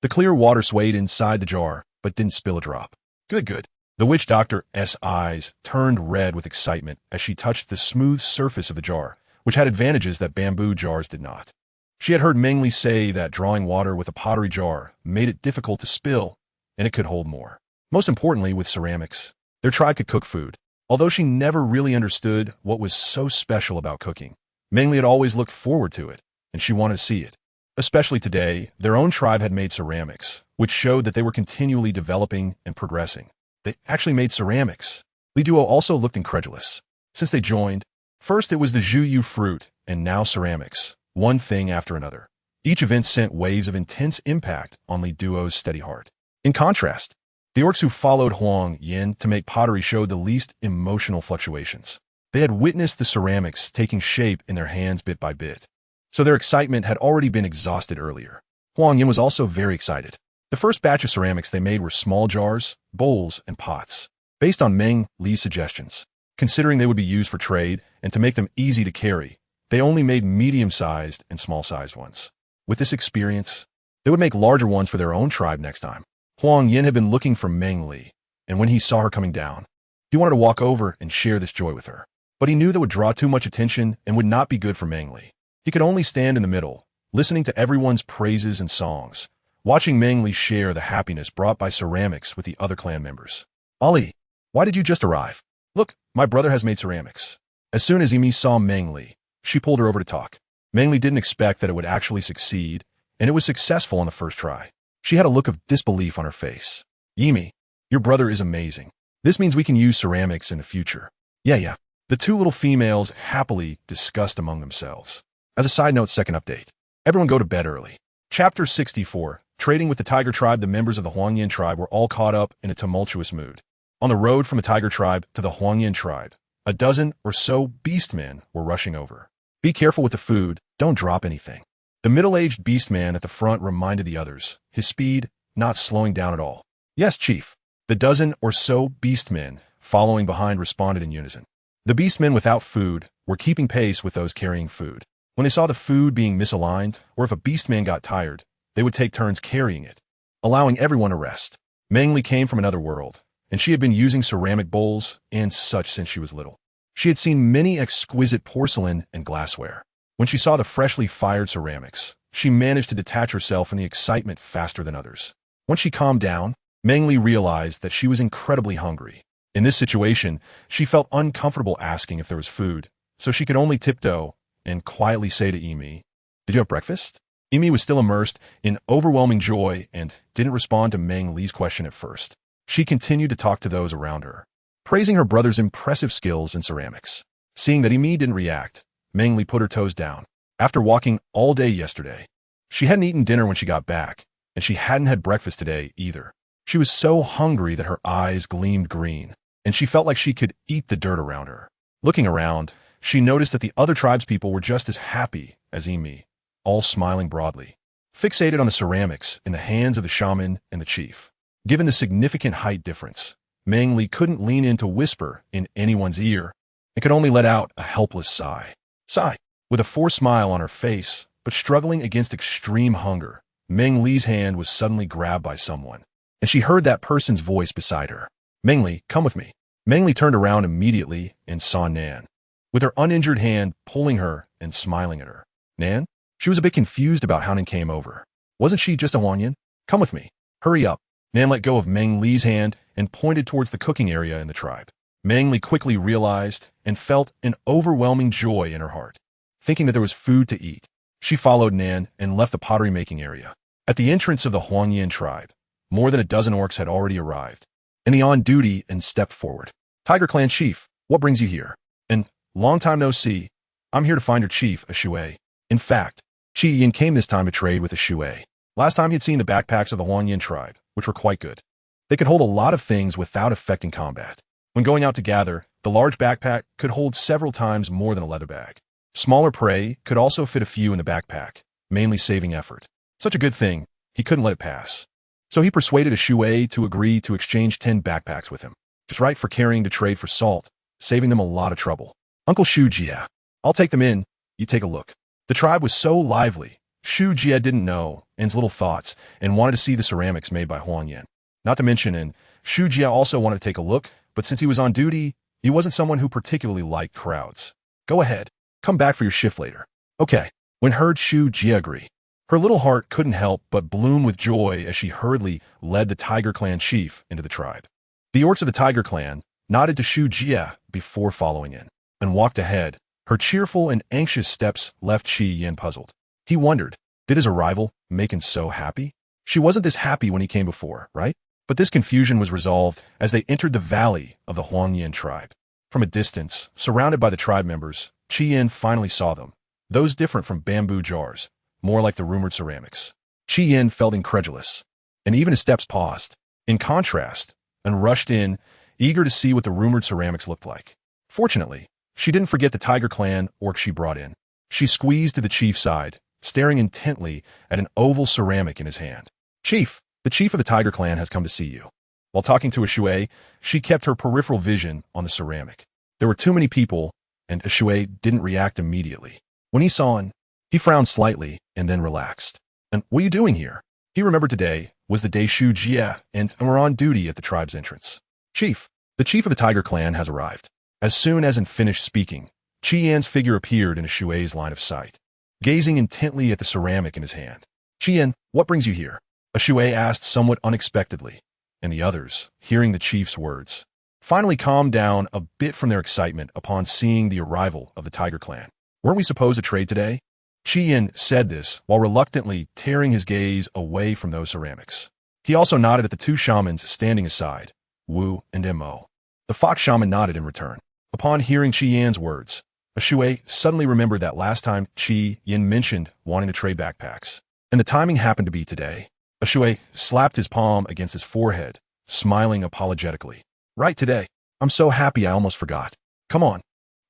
[SPEAKER 1] The clear water swayed inside the jar, but didn't spill a drop. Good. The witch doctor's eyes turned red with excitement as she touched the smooth surface of the jar, which had advantages that bamboo jars did not. She had heard Meng Li say that drawing water with a pottery jar made it difficult to spill, and it could hold more. Most importantly, with ceramics, their tribe could cook food. Although she never really understood what was so special about cooking, Meng Li had always looked forward to it, and she wanted to see it. Especially today, their own tribe had made ceramics, which showed that they were continually developing and progressing. They actually made ceramics. Li Duo also looked incredulous. Since they joined, first it was the Zhuyu fruit, and now ceramics, one thing after another. Each event sent waves of intense impact on Li Duo's steady heart. In contrast, the orcs who followed Huang Yan to make pottery showed the least emotional fluctuations. They had witnessed the ceramics taking shape in their hands bit by bit, so their excitement had already been exhausted earlier. Huang Yan was also very excited. The first batch of ceramics they made were small jars, bowls, and pots. based on Meng Li's suggestions. Considering they would be used for trade and to make them easy to carry, they only made medium-sized and small-sized ones. With this experience, they would make larger ones for their own tribe next time. Huang Yin had been looking for Meng Li, and when he saw her coming down, he wanted to walk over and share this joy with her. But he knew that would draw too much attention and would not be good for Meng Li. He could only stand in the middle, listening to everyone's praises and songs, watching Meng Li share the happiness brought by ceramics with the other clan members. Ali, why did you just arrive? Look, my brother has made ceramics. As soon as Imi saw Meng Li, she pulled her over to talk. Meng Li didn't expect that it would actually succeed, and it was successful on the first try. She had a look of disbelief on her face. Imi, your brother is amazing. This means we can use ceramics in the future. Yeah. The two little females happily discussed among themselves. As a side note, second update. Everyone go to bed early. Chapter 64. Trading with the Tiger Tribe. The members of the Huangyin Tribe were all caught up in a tumultuous mood. On the road from the Tiger Tribe to the Huangyin Tribe, a dozen or so beastmen were rushing over. Be careful with the food, don't drop anything. The middle-aged beastman at the front reminded the others, his speed not slowing down at all. Yes, Chief. The dozen or so beastmen following behind responded in unison. The beastmen without food were keeping pace with those carrying food. When they saw the food being misaligned, or if a beastman got tired, they would take turns carrying it, allowing everyone to rest. Meng Li came from another world, and she had been using ceramic bowls and such since she was little. She had seen many exquisite porcelain and glassware. When she saw the freshly fired ceramics, she managed to detach herself from the excitement faster than others. Once she calmed down, Meng Li realized that she was incredibly hungry. In this situation, she felt uncomfortable asking if there was food, so she could only tiptoe and quietly say to Imi, "Did you have breakfast?" Imi was still immersed in overwhelming joy and didn't respond to Meng Li's question at first. She continued to talk to those around her, praising her brother's impressive skills in ceramics. Seeing that Imi didn't react, Meng Li put her toes down. After walking all day yesterday, she hadn't eaten dinner when she got back, and she hadn't had breakfast today either. She was so hungry that her eyes gleamed green, and she felt like she could eat the dirt around her. Looking around, she noticed that the other tribespeople were just as happy as Imi, all smiling broadly, fixated on the ceramics in the hands of the shaman and the chief. Given the significant height difference, Meng Li couldn't lean in to whisper in anyone's ear and could only let out a helpless sigh. With a forced smile on her face, but struggling against extreme hunger, Meng Li's hand was suddenly grabbed by someone, and she heard that person's voice beside her. "Meng Li, come with me." Meng Li turned around immediately and saw Nan, with her uninjured hand pulling her and smiling at her. Nan? She was a bit confused about how Nan came over. Wasn't she just a Huangyin? "Come with me. Hurry up." Nan let go of Meng Li's hand and pointed towards the cooking area in the tribe. Meng Li quickly realized and felt an overwhelming joy in her heart, thinking that there was food to eat. She followed Nan and left the pottery-making area. At the entrance of the Huangyin tribe, more than a dozen orcs had already arrived, and he on duty and stepped forward. "Tiger Clan Chief, what brings you here?" "And long time no see. I'm here to find your chief, a Shui." In fact, Chi Yin came this time to trade with a Shui. Last time he had seen the backpacks of the Huangyin tribe, which were quite good. They could hold a lot of things without affecting combat. When going out to gather, the large backpack could hold several times more than a leather bag. Smaller prey could also fit a few in the backpack, mainly saving effort. Such a good thing, he couldn't let it pass. So he persuaded a Shui to agree to exchange 10 backpacks with him. Just right for carrying to trade for salt, saving them a lot of trouble. "Uncle Shu Jia, I'll take them in, you take a look." The tribe was so lively, Shu Jia didn't know N's little thoughts and wanted to see the ceramics made by Huangyin. Not to mention N, Shu Jia also wanted to take a look, but since he was on duty, he wasn't someone who particularly liked crowds. "Go ahead, come back for your shift later." "Okay." When heard Shu Jia agree, her little heart couldn't help but bloom with joy as she hurriedly led the Tiger Clan chief into the tribe. The orcs of the Tiger Clan nodded to Shu Jia before following in, and walked ahead. Her cheerful and anxious steps left Chi Yin puzzled. He wondered, did his arrival make him so happy? She wasn't this happy when he came before, right? But this confusion was resolved as they entered the valley of the Huangyin tribe. From a distance, surrounded by the tribe members, Chi Yin finally saw them, those different from bamboo jars, more like the rumored ceramics. Chi Yin felt incredulous, and even his steps paused, in contrast, and rushed in, eager to see what the rumored ceramics looked like. Fortunately, she didn't forget the Tiger Clan orc she brought in. She squeezed to the chief's side, staring intently at an oval ceramic in his hand. "Chief, the chief of the Tiger Clan has come to see you." While talking to Shui, she kept her peripheral vision on the ceramic. There were too many people, and Shui didn't react immediately. When he saw him, he frowned slightly and then relaxed. "And what are you doing here?" He remembered today was the day Shu Jia and were on duty at the tribe's entrance. "Chief, the chief of the Tiger Clan has arrived." As soon as he finished speaking, Qi Yan's figure appeared in Shui's line of sight, gazing intently at the ceramic in his hand. "Qi Yan, what brings you here?" Shui asked somewhat unexpectedly, and the others, hearing the chief's words, finally calmed down a bit from their excitement upon seeing the arrival of the Tiger Clan. "Weren't we supposed to trade today?" Qi Yan said this while reluctantly tearing his gaze away from those ceramics. He also nodded at the two shamans standing aside, Wu and Mo. The fox shaman nodded in return. Upon hearing Qi Yan's words, Shui suddenly remembered that last time Qi Yan mentioned wanting to trade backpacks, and the timing happened to be today. Shui slapped his palm against his forehead, smiling apologetically. "Right today. I'm so happy I almost forgot. Come on,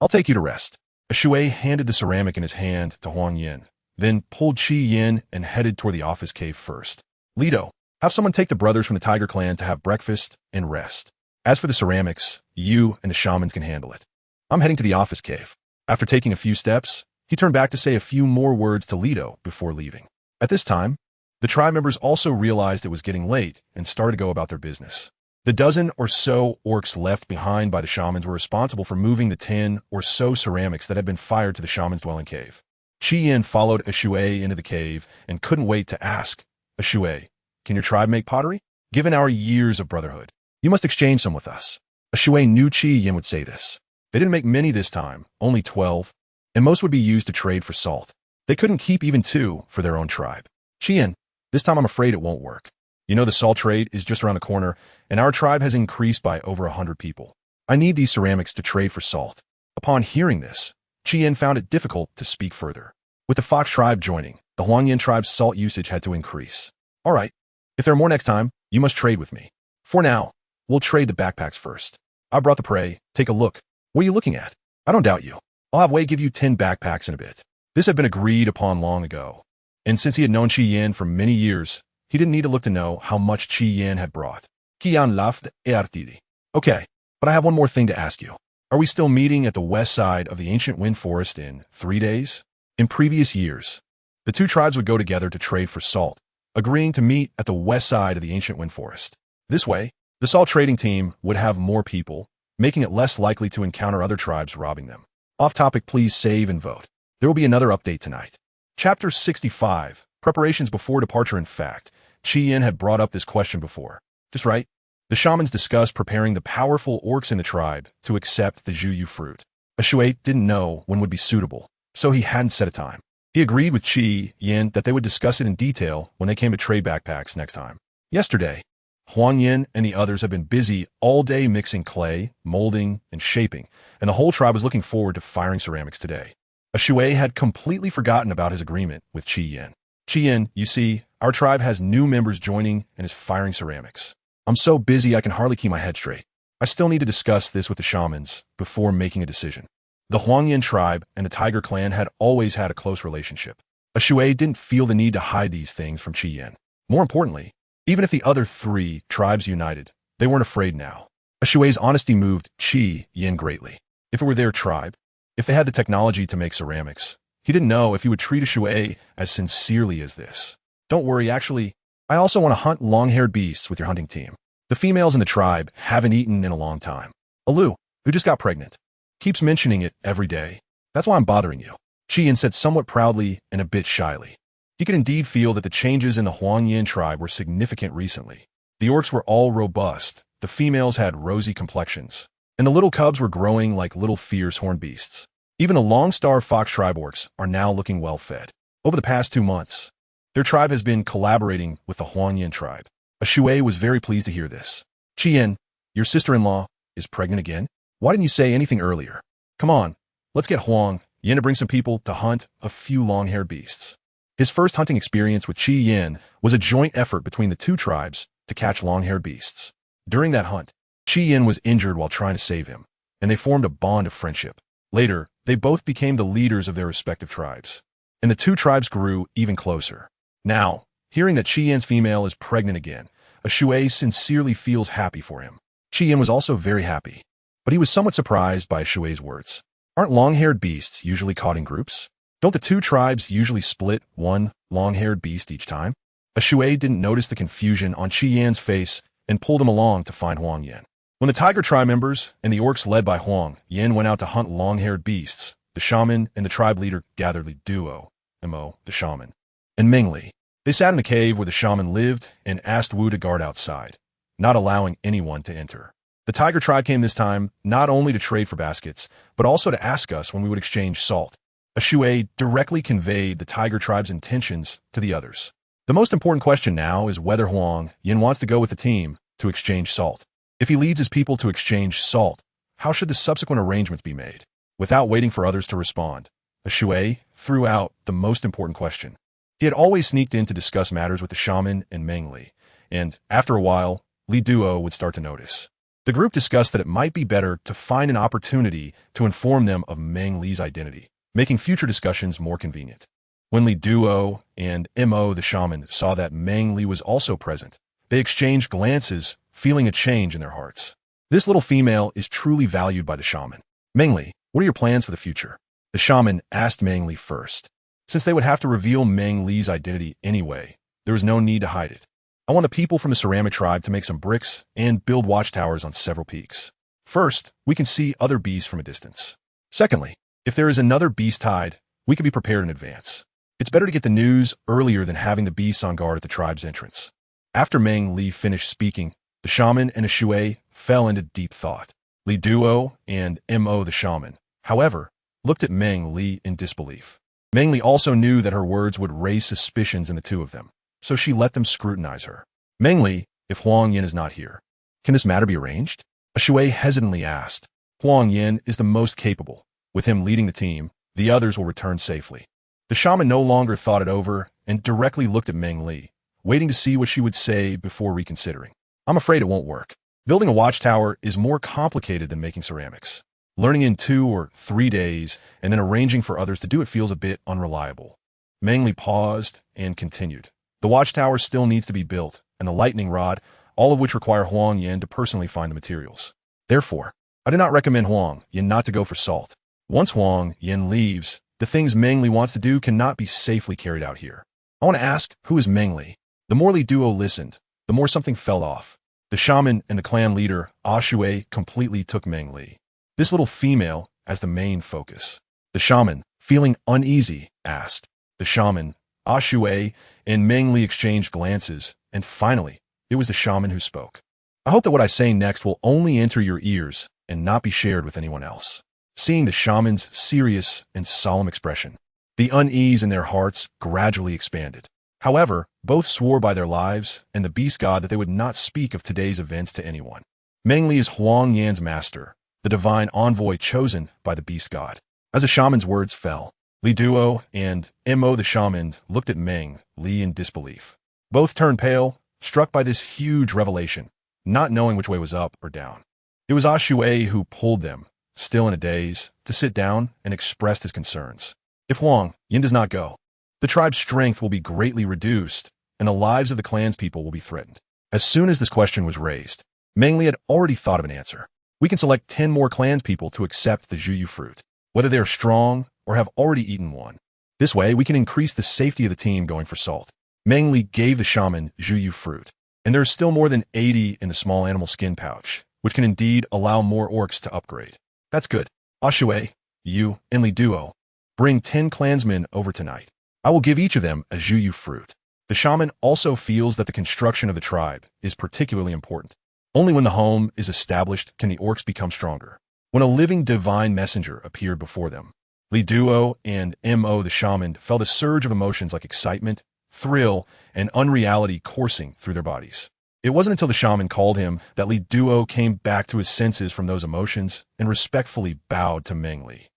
[SPEAKER 1] I'll take you to rest." Shui handed the ceramic in his hand to Huang Yin, then pulled Qi Yin and headed toward the office cave first. "Lido, have someone take the brothers from the Tiger Clan to have breakfast and rest. As for the ceramics, you and the shamans can handle it. I'm heading to the office cave." After taking a few steps, he turned back to say a few more words to Lido before leaving. At this time, the tribe members also realized it was getting late and started to go about their business. The dozen or so orcs left behind by the shamans were responsible for moving the 10 or so ceramics that had been fired to the shaman's dwelling cave. Qi Yin followed Shui into the cave and couldn't wait to ask, "Shui, can your tribe make pottery? Given our years of brotherhood, you must exchange some with us." Shui knew Qi Yin would say this. They didn't make many this time, only 12, and most would be used to trade for salt. They couldn't keep even 2 for their own tribe. "Qi Yin, this time I'm afraid it won't work. You know the salt trade is just around the corner, and our tribe has increased by over 100 people. I need these ceramics to trade for salt." Upon hearing this, Qi Yin found it difficult to speak further. With the Fox tribe joining, the Huangyan tribe's salt usage had to increase. "All right, if there are more next time, you must trade with me. For now, we'll trade the backpacks first. I brought the prey. Take a look. What are you looking at? I don't doubt you. I'll have Wei give you 10 backpacks in a bit." This had been agreed upon long ago, and since he had known Qi Yan for many years, he didn't need to look to know how much Qi Yan had brought. Qian laughed et artidi. "Okay, but I have one more thing to ask you. Are we still meeting at the west side of the ancient wind forest in 3 days? In previous years, the two tribes would go together to trade for salt, agreeing to meet at the west side of the ancient wind forest. This way, the salt trading team would have more people, making it less likely to encounter other tribes robbing them. Off topic, please save and vote. There will be another update tonight." Chapter 65, Preparations Before Departure. In fact, Qi Yin had brought up this question before. Just right. The shamans discussed preparing the powerful orcs in the tribe to accept the Zhuyu fruit. Shui didn't know when would be suitable, so he hadn't set a time. He agreed with Qi Yin that they would discuss it in detail when they came to trade backpacks next time. Yesterday, Huang Yin and the others had been busy all day mixing clay, molding, and shaping, and the whole tribe was looking forward to firing ceramics today. Shui had completely forgotten about his agreement with Qi Yin. "Qi Yin, you see, our tribe has new members joining and is firing ceramics. I'm so busy I can hardly keep my head straight. I still need to discuss this with the shamans before making a decision." The Huangyan tribe and the Tiger Clan had always had a close relationship. Shui didn't feel the need to hide these things from Qi Yin. More importantly, even if the other 3 tribes united, they weren't afraid now. Shui's honesty moved Qi Yin greatly. If it were their tribe, if they had the technology to make ceramics, he didn't know if he would treat Shui as sincerely as this. "Don't worry, actually, I also want to hunt long-haired beasts with your hunting team. The females in the tribe haven't eaten in a long time. Alu, who just got pregnant, keeps mentioning it every day. That's why I'm bothering you," Qi Yin said somewhat proudly and a bit shyly. He could indeed feel that the changes in the Huangyan tribe were significant recently. The orcs were all robust, the females had rosy complexions, and the little cubs were growing like little fierce horned beasts. Even the Longstar Fox tribe orcs are now looking well-fed. Over the past 2 months, their tribe has been collaborating with the Huangyan tribe. Shui was very pleased to hear this. "Qi Yin, your sister-in-law is pregnant again? Why didn't you say anything earlier? Come on, let's get Huang Yin to bring some people to hunt a few long-haired beasts." His first hunting experience with Qi Yin was a joint effort between the 2 tribes to catch long-haired beasts. During that hunt, Qi Yin was injured while trying to save him, and they formed a bond of friendship. Later, they both became the leaders of their respective tribes, and the 2 tribes grew even closer. Now, hearing that Qi Yin's female is pregnant again, Shui sincerely feels happy for him. Qian was also very happy, but he was somewhat surprised by Shui's words. Aren't long-haired beasts usually caught in groups? Don't the two tribes usually split one long-haired beast each time? Shui didn't notice the confusion on Qian's face and pulled him along to find Huang Yan. When the tiger tribe members and the orcs led by Huang Yan went out to hunt long-haired beasts, the shaman and the tribe leader gathered Li Duo, Mo, the shaman, and Meng Li. They sat in the cave where the shaman lived and asked Wu to guard outside, not allowing anyone to enter. The tiger tribe came this time not only to trade for baskets, but also to ask us when we would exchange salt. Shui directly conveyed the tiger tribe's intentions to the others. The most important question now is whether Huang Yan wants to go with the team to exchange salt. If he leads his people to exchange salt, how should the subsequent arrangements be made? Without waiting for others to respond, Shui threw out the most important question. He had always sneaked in to discuss matters with the shaman and Meng Li, and after a while, Li Duo would start to notice. The group discussed that it might be better to find an opportunity to inform them of Meng Li's identity, making future discussions more convenient. When Li Duo and Mo the shaman saw that Meng Li was also present, they exchanged glances, feeling a change in their hearts. This little female is truly valued by the shaman. Meng Li, what are your plans for the future? The shaman asked Meng Li first. Since they would have to reveal Meng Li's identity anyway, there was no need to hide it. I want the people from the ceramic tribe to make some bricks and build watchtowers on several peaks. First, we can see other beasts from a distance. Secondly, if there is another beast tide, we can be prepared in advance. It's better to get the news earlier than having the beasts on guard at the tribe's entrance. After Meng Li finished speaking, the shaman and Shui fell into deep thought. Li Duo and Mo the shaman, however, looked at Meng Li in disbelief. Meng Li also knew that her words would raise suspicions in the two of them, so she let them scrutinize her. Meng Li, if Huang Yan is not here, can this matter be arranged? Shui hesitantly asked. Huang Yan is the most capable. With him leading the team, the others will return safely. The shaman no longer thought it over and directly looked at Meng Li, waiting to see what she would say before reconsidering. I'm afraid it won't work. Building a watchtower is more complicated than making ceramics. Learning in 2 or 3 days and then arranging for others to do it feels a bit unreliable. Meng Li paused and continued. The watchtower still needs to be built, and the lightning rod, all of which require Huang Yan to personally find the materials. Therefore, I do not recommend Huang Yan not to go for salt. Once Huang Yan leaves, the things Meng Li wants to do cannot be safely carried out here. I want to ask, who is Meng Li? The more Li Duo listened, the more something fell off. The shaman and the clan leader, Shui, completely took Meng Li, this little female, as the main focus. The shaman, feeling uneasy, asked. The shaman, Shui, and Meng Li exchanged glances, and finally, it was the shaman who spoke. I hope that what I say next will only enter your ears and not be shared with anyone else. Seeing the shaman's serious and solemn expression, the unease in their hearts gradually expanded. However, both swore by their lives and the beast god that they would not speak of today's events to anyone. Meng Li is Huang Yan's master, the divine envoy chosen by the beast god. As the shaman's words fell, Li Duo and Mo the shaman looked at Meng Li in disbelief. Both turned pale, struck by this huge revelation, not knowing which way was up or down. It was Shui who pulled them, still in a daze, to sit down and expressed his concerns. If Huang Yan does not go, the tribe's strength will be greatly reduced, and the lives of the clan's people will be threatened. As soon as this question was raised, Meng Li had already thought of an answer. We can select 10 more clan's people to accept the Zhuyu fruit, whether they are strong or have already eaten one. This way, we can increase the safety of the team going for salt. Meng Li gave the shaman Zhuyu fruit, and there is still more than 80 in the small animal skin pouch, which can indeed allow more orcs to upgrade. That's good. Shui, you, and Li Duo, bring 10 clansmen over tonight. I will give each of them a Zhuyu fruit. The shaman also feels that the construction of the tribe is particularly important. Only when the home is established can the orcs become stronger. When a living divine messenger appeared before them, Li Duo and Mo the shaman felt a surge of emotions like excitement, thrill, and unreality coursing through their bodies. It wasn't until the shaman called him that Li Duo came back to his senses from those emotions and respectfully bowed to Meng Li.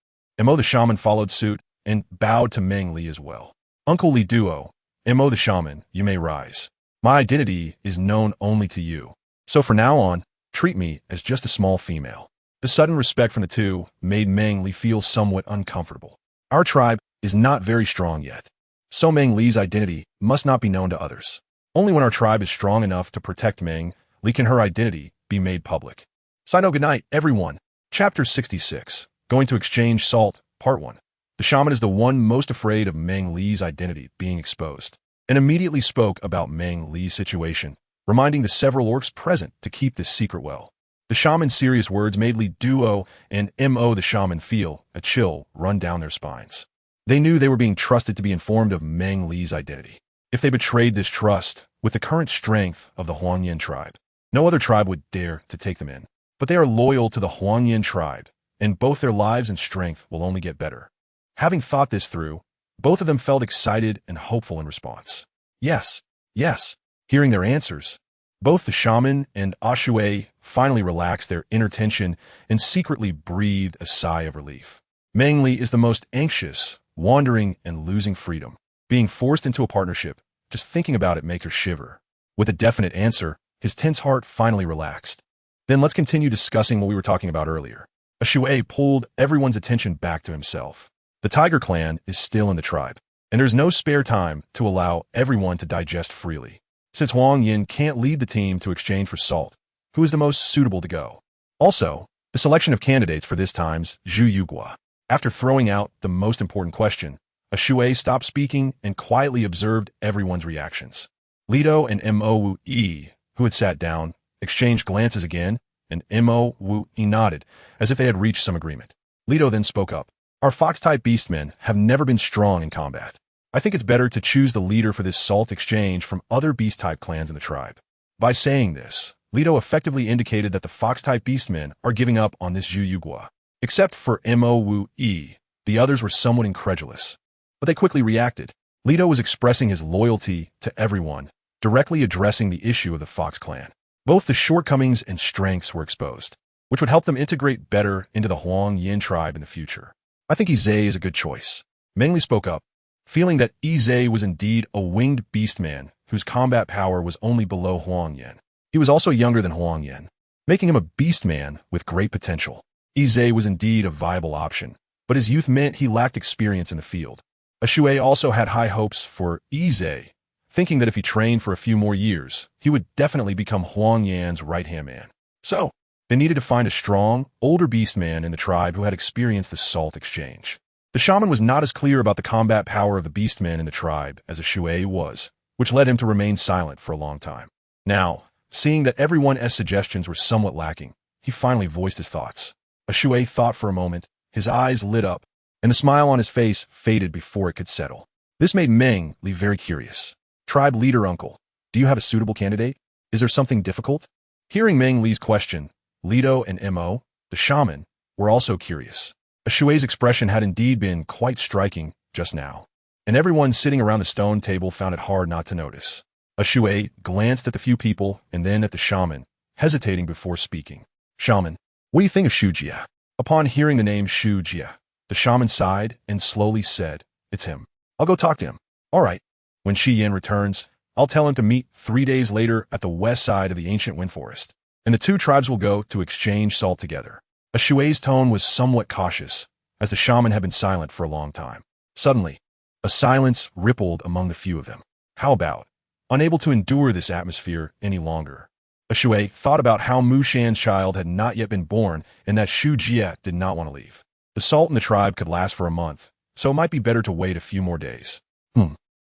[SPEAKER 1] Mo the shaman followed suit and bowed to Meng Li as well. Uncle Li Duo, Mo the shaman, you may rise. My identity is known only to you. So from now on, treat me as just a small female. The sudden respect from the two made Meng Li feel somewhat uncomfortable. Our tribe is not very strong yet, so Meng Li's identity must not be known to others. Only when our tribe is strong enough to protect Meng Li can her identity be made public. Sino good night, everyone. Chapter 66. Going to exchange salt, Part 1. The shaman is the one most afraid of Meng Li's identity being exposed, and immediately spoke about Meng Li's situation, reminding the several orcs present to keep this secret well. The shaman's serious words made Li Duo and Mo the shaman feel a chill run down their spines. They knew they were being trusted to be informed of Meng Li's identity. If they betrayed this trust, with the current strength of the Huangyan tribe, no other tribe would dare to take them in. But they are loyal to the Huangyan tribe, and both their lives and strength will only get better. Having thought this through, both of them felt excited and hopeful in response. Yes, yes. Hearing their answers, both the shaman and Ashui finally relaxed their inner tension and secretly breathed a sigh of relief. Meng Li is the most anxious, wandering, and losing freedom. Being forced into a partnership, just thinking about it makes her shiver. With a definite answer, his tense heart finally relaxed. Then let's continue discussing what we were talking about earlier. Ashui pulled everyone's attention back to himself. The Tiger clan is still in the tribe, and there's no spare time to allow everyone to digest freely. Since Huang Yin can't lead the team to exchange for salt, who is the most suitable to go? Also, the selection of candidates for this time's Zhu Yugua. After throwing out the most important question, Ashui stopped speaking and quietly observed everyone's reactions. Lido and Mo Wu Yi, who had sat down, exchanged glances again, and Mo Wu Yi nodded, as if they had reached some agreement. Lido then spoke up. Our fox-type beastmen have never been strong in combat. I think it's better to choose the leader for this salt exchange from other beast-type clans in the tribe. By saying this, Lido effectively indicated that the fox-type beastmen are giving up on this Zhu Yugua. Except for Mo Wu Yi, the others were somewhat incredulous. But they quickly reacted. Lido was expressing his loyalty to everyone, directly addressing the issue of the Fox clan. Both the shortcomings and strengths were exposed, which would help them integrate better into the Huang Yin tribe in the future. I think Izay is a good choice. Meng Li spoke up, feeling that Izay was indeed a winged beastman whose combat power was only below Huang Yin. He was also younger than Huang Yin, making him a beastman with great potential. Izay was indeed a viable option, but his youth meant he lacked experience in the field. Ashui also had high hopes for Izay, thinking that if he trained for a few more years, he would definitely become Huang Yan's right-hand man. So, they needed to find a strong, older beastman in the tribe who had experienced the salt exchange. The shaman was not as clear about the combat power of the beastmen in the tribe as Ashui was, which led him to remain silent for a long time. Now, seeing that everyone's suggestions were somewhat lacking, he finally voiced his thoughts. Ashui thought for a moment, his eyes lit up, and the smile on his face faded before it could settle. This made Meng Li very curious. Tribe leader uncle, do you have a suitable candidate? Is there something difficult? Hearing Meng Li's question, Lido and Mo, the shaman, were also curious. Ashui's expression had indeed been quite striking just now, and everyone sitting around the stone table found it hard not to notice. Ashui glanced at the few people and then at the shaman, hesitating before speaking. Shaman, what do you think of Shu Jia? Upon hearing the name Shu Jia, the shaman sighed and slowly said, It's him. I'll go talk to him. All right. When Shi Yin returns, I'll tell him to meet 3 days later at the west side of the ancient wind forest, and the two tribes will go to exchange salt together. Ashui's tone was somewhat cautious, as the shaman had been silent for a long time. Suddenly, a silence rippled among the few of them. How about, unable to endure this atmosphere any longer, Ashui thought about how Mu Shan's child had not yet been born and that Shu Jia did not want to leave. The salt in the tribe could last for a month, so it might be better to wait a few more days.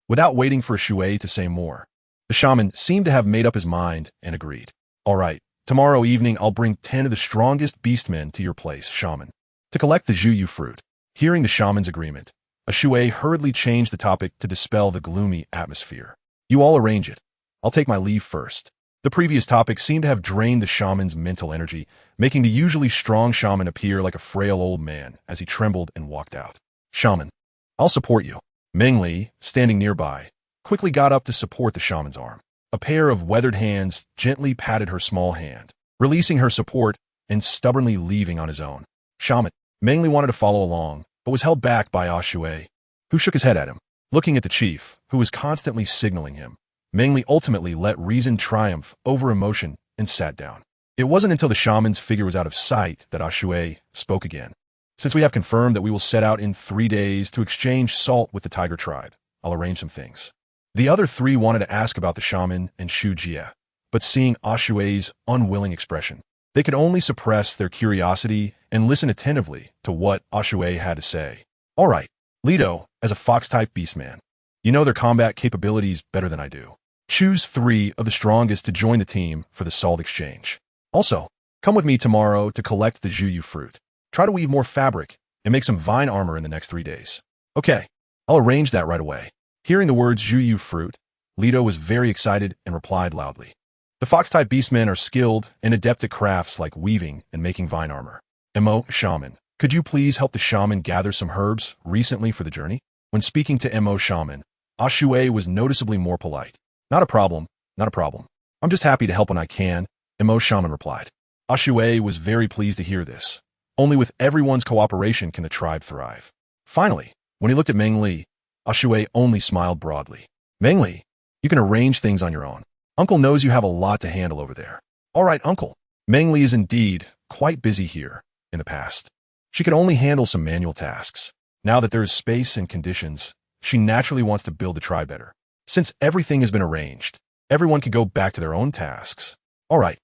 [SPEAKER 1] Without waiting for Ashui to say more, the shaman seemed to have made up his mind and agreed. All right, tomorrow evening I'll bring 10 of the strongest beastmen to your place, shaman, to collect the Zhuyu fruit. Hearing the shaman's agreement, Ashui hurriedly changed the topic to dispel the gloomy atmosphere. You all arrange it. I'll take my leave first. The previous topic seemed to have drained the shaman's mental energy, making the usually strong shaman appear like a frail old man as he trembled and walked out. Shaman, I'll support you. Meng Li, standing nearby, quickly got up to support the shaman's arm. A pair of weathered hands gently patted her small hand, releasing her support and stubbornly leaving on his own. Shaman, Meng Li wanted to follow along, but was held back by Ashui, who shook his head at him. Looking at the chief, who was constantly signaling him, Meng Li ultimately let reason triumph over emotion and sat down. It wasn't until the shaman's figure was out of sight that Ashui spoke again. Since we have confirmed that we will set out in 3 days to exchange salt with the tiger tribe, I'll arrange some things. The other three wanted to ask about the shaman and Shu Jie, but seeing Ashue's unwilling expression, they could only suppress their curiosity and listen attentively to what Ashue had to say. All right, Lido, as a fox-type beastman, you know their combat capabilities better than I do. Choose 3 of the strongest to join the team for the salt exchange. Also, come with me tomorrow to collect the Juyu fruit. Try to weave more fabric and make some vine armor in the next 3 days. Okay, I'll arrange that right away. Hearing the words Juyu fruit, Lido was very excited and replied loudly. The fox-type beastmen are skilled and adept at crafts like weaving and making vine armor. Mo, shaman, could you please help the shaman gather some herbs recently for the journey? When speaking to Mo shaman, Ashue was noticeably more polite. Not a problem, not a problem. I'm just happy to help when I can, Mo shaman replied. Ashue was very pleased to hear this. Only with everyone's cooperation can the tribe thrive. Finally, when he looked at Meng Li, Ashue only smiled broadly. Meng Li, you can arrange things on your own. Uncle knows you have a lot to handle over there. All right, Uncle. Meng Li is indeed quite busy here. In the past, she could only handle some manual tasks. Now that there is space and conditions, she naturally wants to build the tribe better. Since everything has been arranged, everyone can go back to their own tasks. All right.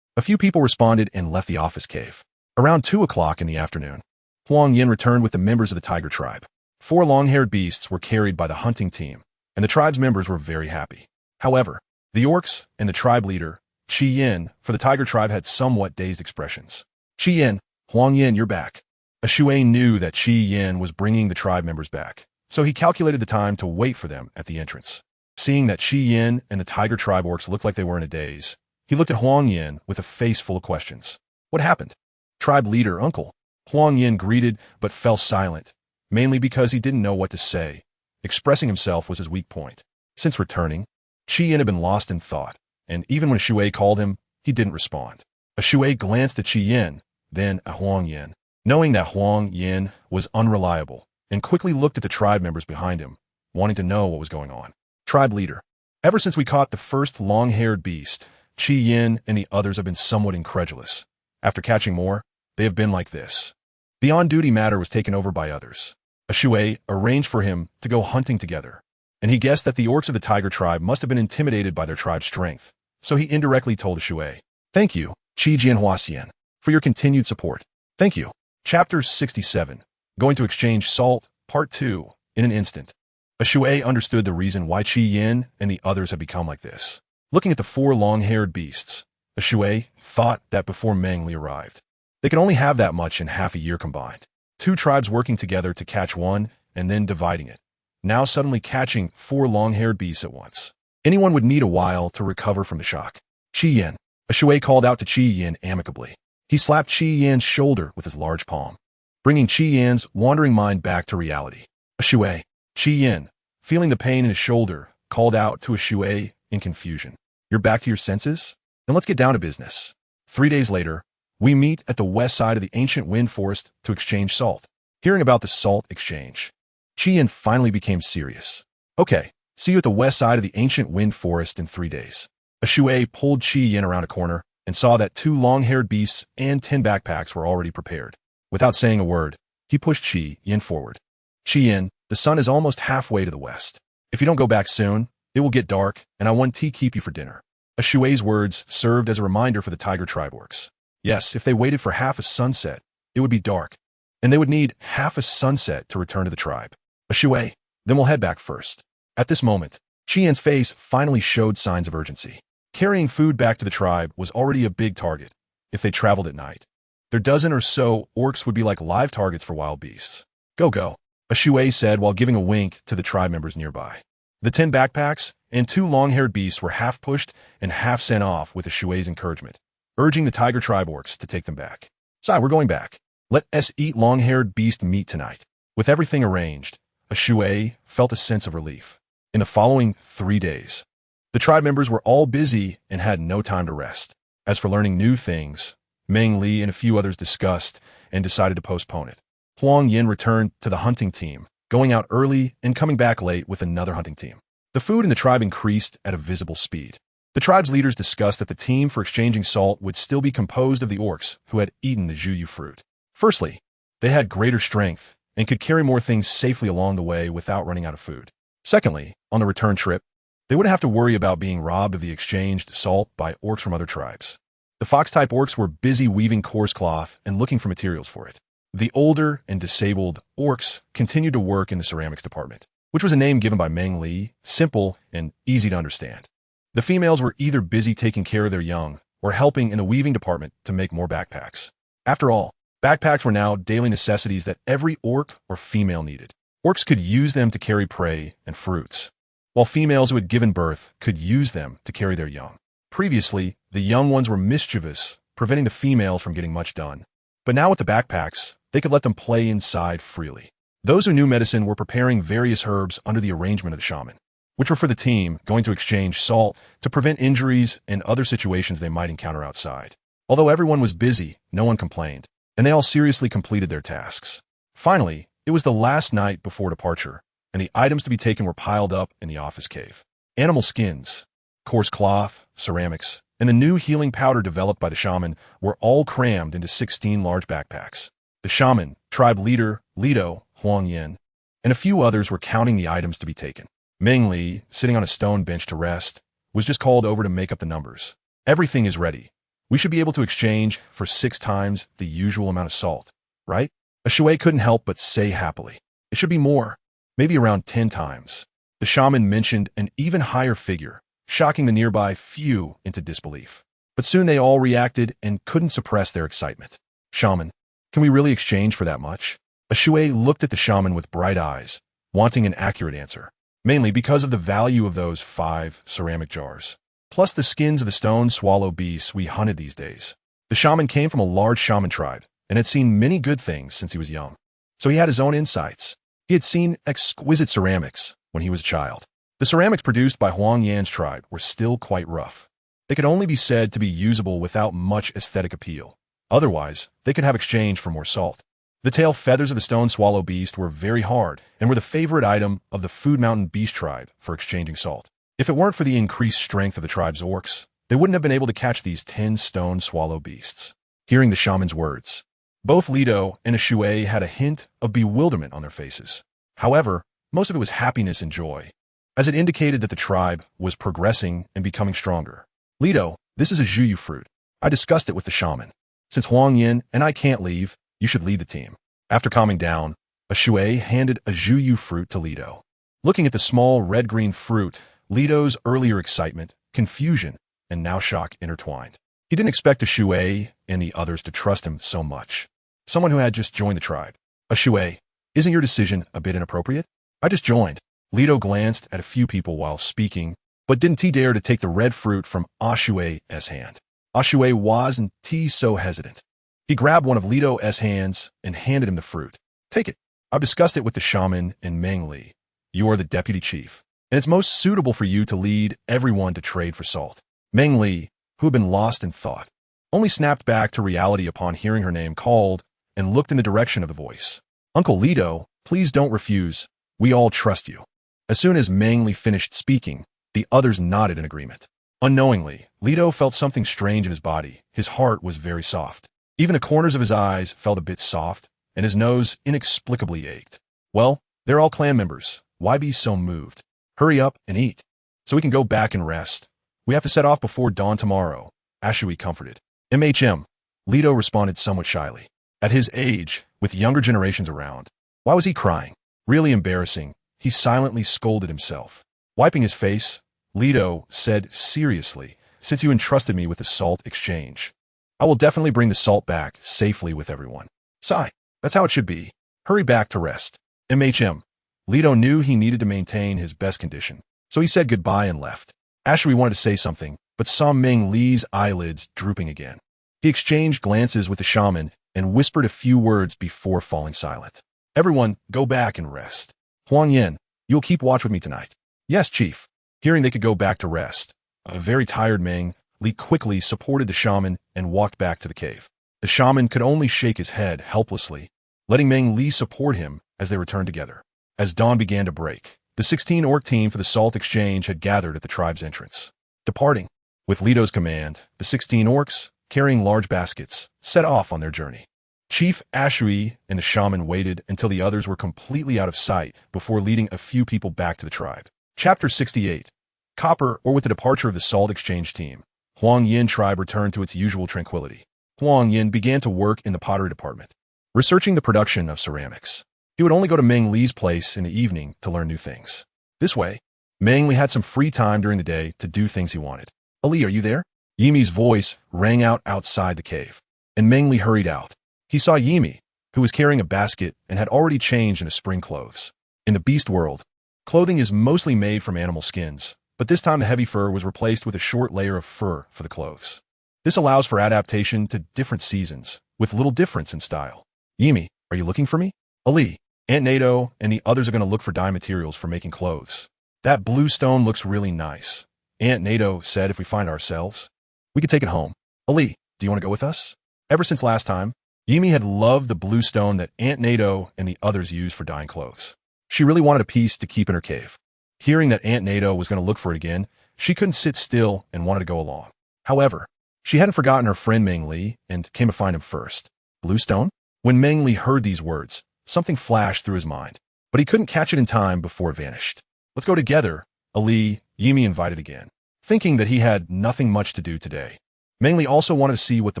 [SPEAKER 1] A few people responded and left the office cave. Around 2 o'clock in the afternoon, Huang Yin returned with the members of the tiger tribe. 4 long-haired beasts were carried by the hunting team, and the tribe's members were very happy. However, the orcs and the tribe leader, Qi Yin, for the tiger tribe had somewhat dazed expressions. Qi Yin, Huang Yin, you're back. Ashue knew that Qi Yin was bringing the tribe members back, so he calculated the time to wait for them at the entrance. Seeing that Qi Yin and the tiger tribe orcs looked like they were in a daze, he looked at Huang Yin with a face full of questions. What happened? Tribe leader, uncle. Huang Yin greeted but fell silent, mainly because he didn't know what to say. Expressing himself was his weak point. Since returning, Qi Yin had been lost in thought, and even when Ashue called him, he didn't respond. Ashue glanced at Qi Yin, then at Huang Yin, knowing that Huang Yin was unreliable, and quickly looked at the tribe members behind him, wanting to know what was going on. Tribe leader. Ever since we caught the first long-haired beast, Qi Yin and the others have been somewhat incredulous. After catching more, they have been like this. The on-duty matter was taken over by others. Ashue arranged for him to go hunting together, and he guessed that the orcs of the tiger tribe must have been intimidated by their tribe's strength, so he indirectly told Ashue, "Thank you, Qi Jianhuaxian, for your continued support. Thank you." Chapter 67. Going to exchange salt, Part 2, in an instant. Ashue understood the reason why Qi Yin and the others had become like this. Looking at the 4 long-haired beasts, Ashue thought that before Meng Li arrived, they could only have that much in half a year combined. 2 tribes working together to catch one and then dividing it. Now suddenly catching 4 long-haired beasts at once. Anyone would need a while to recover from the shock. Qi Yin. Ashue called out to Qi Yin amicably. He slapped Qi Yin's shoulder with his large palm, bringing Qi Yin's wandering mind back to reality. Ashue. Qi Yin, feeling the pain in his shoulder, called out to Ashue in confusion. You're back to your senses? Then let's get down to business. 3 days later, we meet at the west side of the ancient wind forest to exchange salt. Hearing about the salt exchange, Qi Yin finally became serious. Okay, see you at the west side of the ancient wind forest in 3 days. Ashue pulled Qi Yin around a corner and saw that 2 long-haired beasts and 10 backpacks were already prepared. Without saying a word, he pushed Qi Yin forward. Qi Yin, the sun is almost halfway to the west. If you don't go back soon, it will get dark, and I want to keep you for dinner. Ashue's words served as a reminder for the tiger tribe orcs. Yes, if they waited for half a sunset, it would be dark, and they would need half a sunset to return to the tribe. Ashue, then we'll head back first. At this moment, Qi Yin's face finally showed signs of urgency. Carrying food back to the tribe was already a big target if they traveled at night. Their dozen or so orcs would be like live targets for wild beasts. Go, go, Ashue said while giving a wink to the tribe members nearby. The 10 backpacks and 2 long-haired beasts were half pushed and half sent off with Ashue's encouragement, urging the tiger tribe orcs to take them back. Sai, we're going back. Let us eat long-haired beast meat tonight. With everything arranged, Ashue felt a sense of relief. In the following 3 days, the tribe members were all busy and had no time to rest. As for learning new things, Meng Li and a few others discussed and decided to postpone it. Huang Yin returned to the hunting team, going out early and coming back late with another hunting team. The food in the tribe increased at a visible speed. The tribe's leaders discussed that the team for exchanging salt would still be composed of the orcs who had eaten the Juyu fruit. Firstly, they had greater strength and could carry more things safely along the way without running out of food. Secondly, on the return trip, they wouldn't have to worry about being robbed of the exchanged salt by orcs from other tribes. The fox-type orcs were busy weaving coarse cloth and looking for materials for it. The older and disabled orcs continued to work in the ceramics department, which was a name given by Meng Li, simple and easy to understand. The females were either busy taking care of their young or helping in the weaving department to make more backpacks. After all, backpacks were now daily necessities that every orc or female needed. Orcs could use them to carry prey and fruits, while females who had given birth could use them to carry their young. Previously, the young ones were mischievous, preventing the females from getting much done. But now with the backpacks, they could let them play inside freely. Those who knew medicine were preparing various herbs under the arrangement of the shaman, which were for the team going to exchange salt to prevent injuries and other situations they might encounter outside. Although everyone was busy, no one complained, and they all seriously completed their tasks. Finally, it was the last night before departure, and the items to be taken were piled up in the office cave. Animal skins, coarse cloth, ceramics, and the new healing powder developed by the shaman were all crammed into 16 large backpacks. The shaman, tribe leader, Lido, Huangyan, and a few others were counting the items to be taken. Meng Li, sitting on a stone bench to rest, was just called over to make up the numbers. Everything is ready. We should be able to exchange for 6 times the usual amount of salt, right? A Shui couldn't help but say happily. It should be more, maybe around 10 times. The shaman mentioned an even higher figure, shocking the nearby few into disbelief. But soon they all reacted and couldn't suppress their excitement. Shaman, can we really exchange for that much? A Shui looked at the shaman with bright eyes, wanting an accurate answer, mainly because of the value of those 5 ceramic jars, plus the skins of the stone swallow beasts we hunted these days. The shaman came from a large shaman tribe and had seen many good things since he was young, so he had his own insights. He had seen exquisite ceramics when he was a child. The ceramics produced by Huang Yan's tribe were still quite rough. They could only be said to be usable without much aesthetic appeal. Otherwise, they could have exchange for more salt. The tail feathers of the stone swallow beast were very hard and were the favorite item of the Food Mountain Beast tribe for exchanging salt. If it weren't for the increased strength of the tribe's orcs, they wouldn't have been able to catch these 10 stone swallow beasts. Hearing the shaman's words, both Lido and Shui had a hint of bewilderment on their faces. However, most of it was happiness and joy, as it indicated that the tribe was progressing and becoming stronger. Lido, this is a Zhuyu fruit. I discussed it with the shaman. Since Huang Yin and I can't leave, you should lead the team. After calming down, a Shui handed a Zhuyu fruit to Lido. Looking at the small red-green fruit, Lido's earlier excitement, confusion, and now shock intertwined. He didn't expect a Shui and the others to trust him so much. Someone who had just joined the tribe. A Shui, isn't your decision a bit inappropriate? I just joined. Lido glanced at a few people while speaking, but didn't he dare to take the red fruit from Shui's hand. Shui wasn't so hesitant. He grabbed one of Lido's hands and handed him the fruit. Take it. I've discussed it with the shaman and Meng Li. You are the deputy chief, and it's most suitable for you to lead everyone to trade for salt. Meng Li, who had been lost in thought, only snapped back to reality upon hearing her name called and looked in the direction of the voice. Uncle Lido, please don't refuse. We all trust you. As soon as Meng Li finished speaking, the others nodded in agreement. Unknowingly, Lido felt something strange in his body. His heart was very soft. Even the corners of his eyes felt a bit soft, and his nose inexplicably ached. Well, they're all clan members. Why be so moved? Hurry up and eat, so we can go back and rest. We have to set off before dawn tomorrow, Shui comforted. Lido responded somewhat shyly. At his age, with younger generations around, why was he crying? Really embarrassing, he silently scolded himself. Wiping his face, Lido said seriously, since you entrusted me with the salt exchange, I will definitely bring the salt back safely with everyone. Sigh, that's how it should be. Hurry back to rest. Lido knew he needed to maintain his best condition, so he said goodbye and left. Shui wanted to say something, but saw Meng Li's eyelids drooping again. He exchanged glances with the shaman and whispered a few words before falling silent. Everyone, go back and rest. Huang Yin, you'll keep watch with me tonight. Yes, chief. Hearing they could go back to rest, a very tired Meng Li quickly supported the shaman and walked back to the cave. The shaman could only shake his head helplessly, letting Meng Li support him as they returned together. As dawn began to break, the 16 orc team for the salt exchange had gathered at the tribe's entrance. Departing, with Lido's command, the 16 orcs, carrying large baskets, set off on their journey. Chief Ashui and the shaman waited until the others were completely out of sight before leading a few people back to the tribe. Chapter 68. Copper, or with the departure of the salt exchange team, Huang Yin tribe returned to its usual tranquility. Huang Yin began to work in the pottery department, researching the production of ceramics. He would only go to Meng Li's place in the evening to learn new things. This way, Meng Li had some free time during the day to do things he wanted. Ali, are you there? Yimi's voice rang out outside the cave, and Meng Li hurried out. He saw Yimi, who was carrying a basket and had already changed into spring clothes. In the beast world, clothing is mostly made from animal skins, but this time the heavy fur was replaced with a short layer of fur for the clothes. This allows for adaptation to different seasons, with little difference in style. Yimi, are you looking for me? Ali, Aunt Nato and the others are going to look for dye materials for making clothes. That blue stone looks really nice. Aunt Nato said if we find ourselves, we could take it home. Ali, do you want to go with us? Ever since last time, Yimi had loved the blue stone that Aunt Nato and the others used for dyeing clothes. She really wanted a piece to keep in her cave. Hearing that Aunt Nato was going to look for it again, she couldn't sit still and wanted to go along. However, she hadn't forgotten her friend Meng Li and came to find him first. Blue stone? When Meng Li heard these words, something flashed through his mind, but he couldn't catch it in time before it vanished. Let's go together, Ali, Yimi invited again, thinking that he had nothing much to do today. Meng Li also wanted to see what the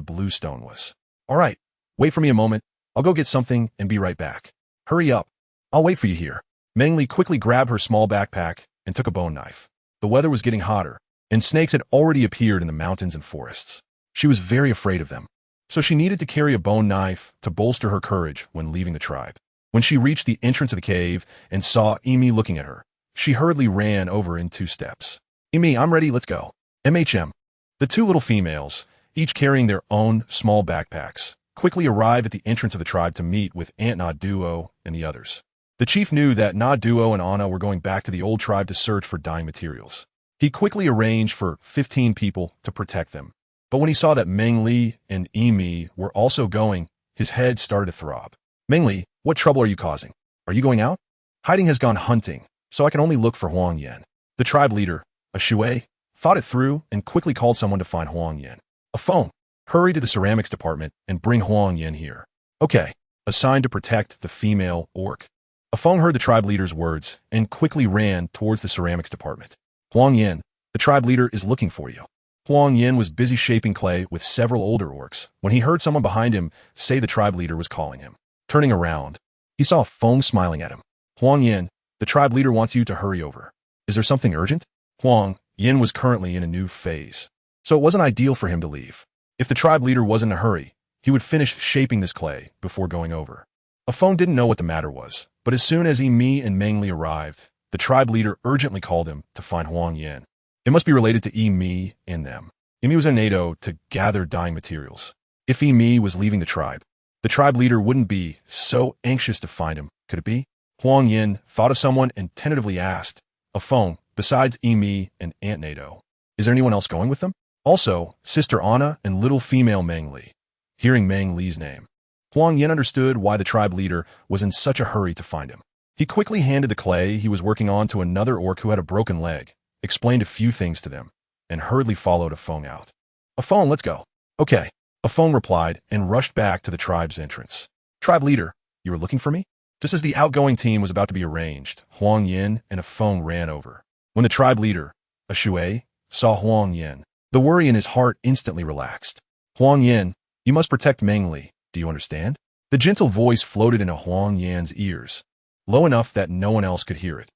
[SPEAKER 1] blue stone was. All right, wait for me a moment. I'll go get something and be right back. Hurry up. I'll wait for you here. Meng Li quickly grabbed her small backpack and took a bone knife. The weather was getting hotter, and snakes had already appeared in the mountains and forests. She was very afraid of them, so she needed to carry a bone knife to bolster her courage when leaving the tribe. When she reached the entrance of the cave and saw Yimi looking at her, she hurriedly ran over in 2 steps. Yimi, I'm ready, let's go. MHM. The 2 little females, each carrying their own small backpacks, quickly arrived at the entrance of the tribe to meet with Aunt Na Duo and the others. The chief knew that Na Duo and Anna were going back to the old tribe to search for dyeing materials. He quickly arranged for 15 people to protect them. But when he saw that Meng Li and Yimi were also going, his head started to throb. Meng Li, what trouble are you causing? Are you going out? Hiding has gone hunting, so I can only look for Huang Yin. The tribe leader, a Shui, thought it through and quickly called someone to find Huang Yin. A phone. Hurry to the ceramics department and bring Huang Yin here. Okay. Assigned to protect the female orc. A phone heard the tribe leader's words and quickly ran towards the ceramics department. Huang Yin, the tribe leader is looking for you. Huang Yin was busy shaping clay with several older orcs when he heard someone behind him say the tribe leader was calling him. Turning around, he saw a phone smiling at him. Huang Yin, the tribe leader wants you to hurry over. Is there something urgent? Huang Yin was currently in a new phase, so it wasn't ideal for him to leave. If the tribe leader was in a hurry, he would finish shaping this clay before going over. A phone didn't know what the matter was, but as soon as Yimi and Meng Li arrived, the tribe leader urgently called him to find Huang Yin. It must be related to Yimi and them. Yimi was in NATO to gather dyeing materials. If Yimi was leaving the tribe leader wouldn't be so anxious to find him, could it be? Huang Yin thought of someone and tentatively asked, a phone, besides Yimi and Aunt NATO. Is there anyone else going with them? Also, Sister Anna and little female Meng Li. Hearing Meng Li's name, Huang Yin understood why the tribe leader was in such a hurry to find him. He quickly handed the clay he was working on to another orc who had a broken leg, explained a few things to them, and hurriedly followed a phone out. A phone, let's go. Okay. A phone replied and rushed back to the tribe's entrance. Tribe leader, you were looking for me? Just as the outgoing team was about to be arranged, Huang Yin and a phone ran over. When the tribe leader, a Shui, saw Huang Yin, the worry in his heart instantly relaxed. Huang Yin, you must protect Meng Li, do you understand? The gentle voice floated into Huang Yin's ears, low enough that no one else could hear it.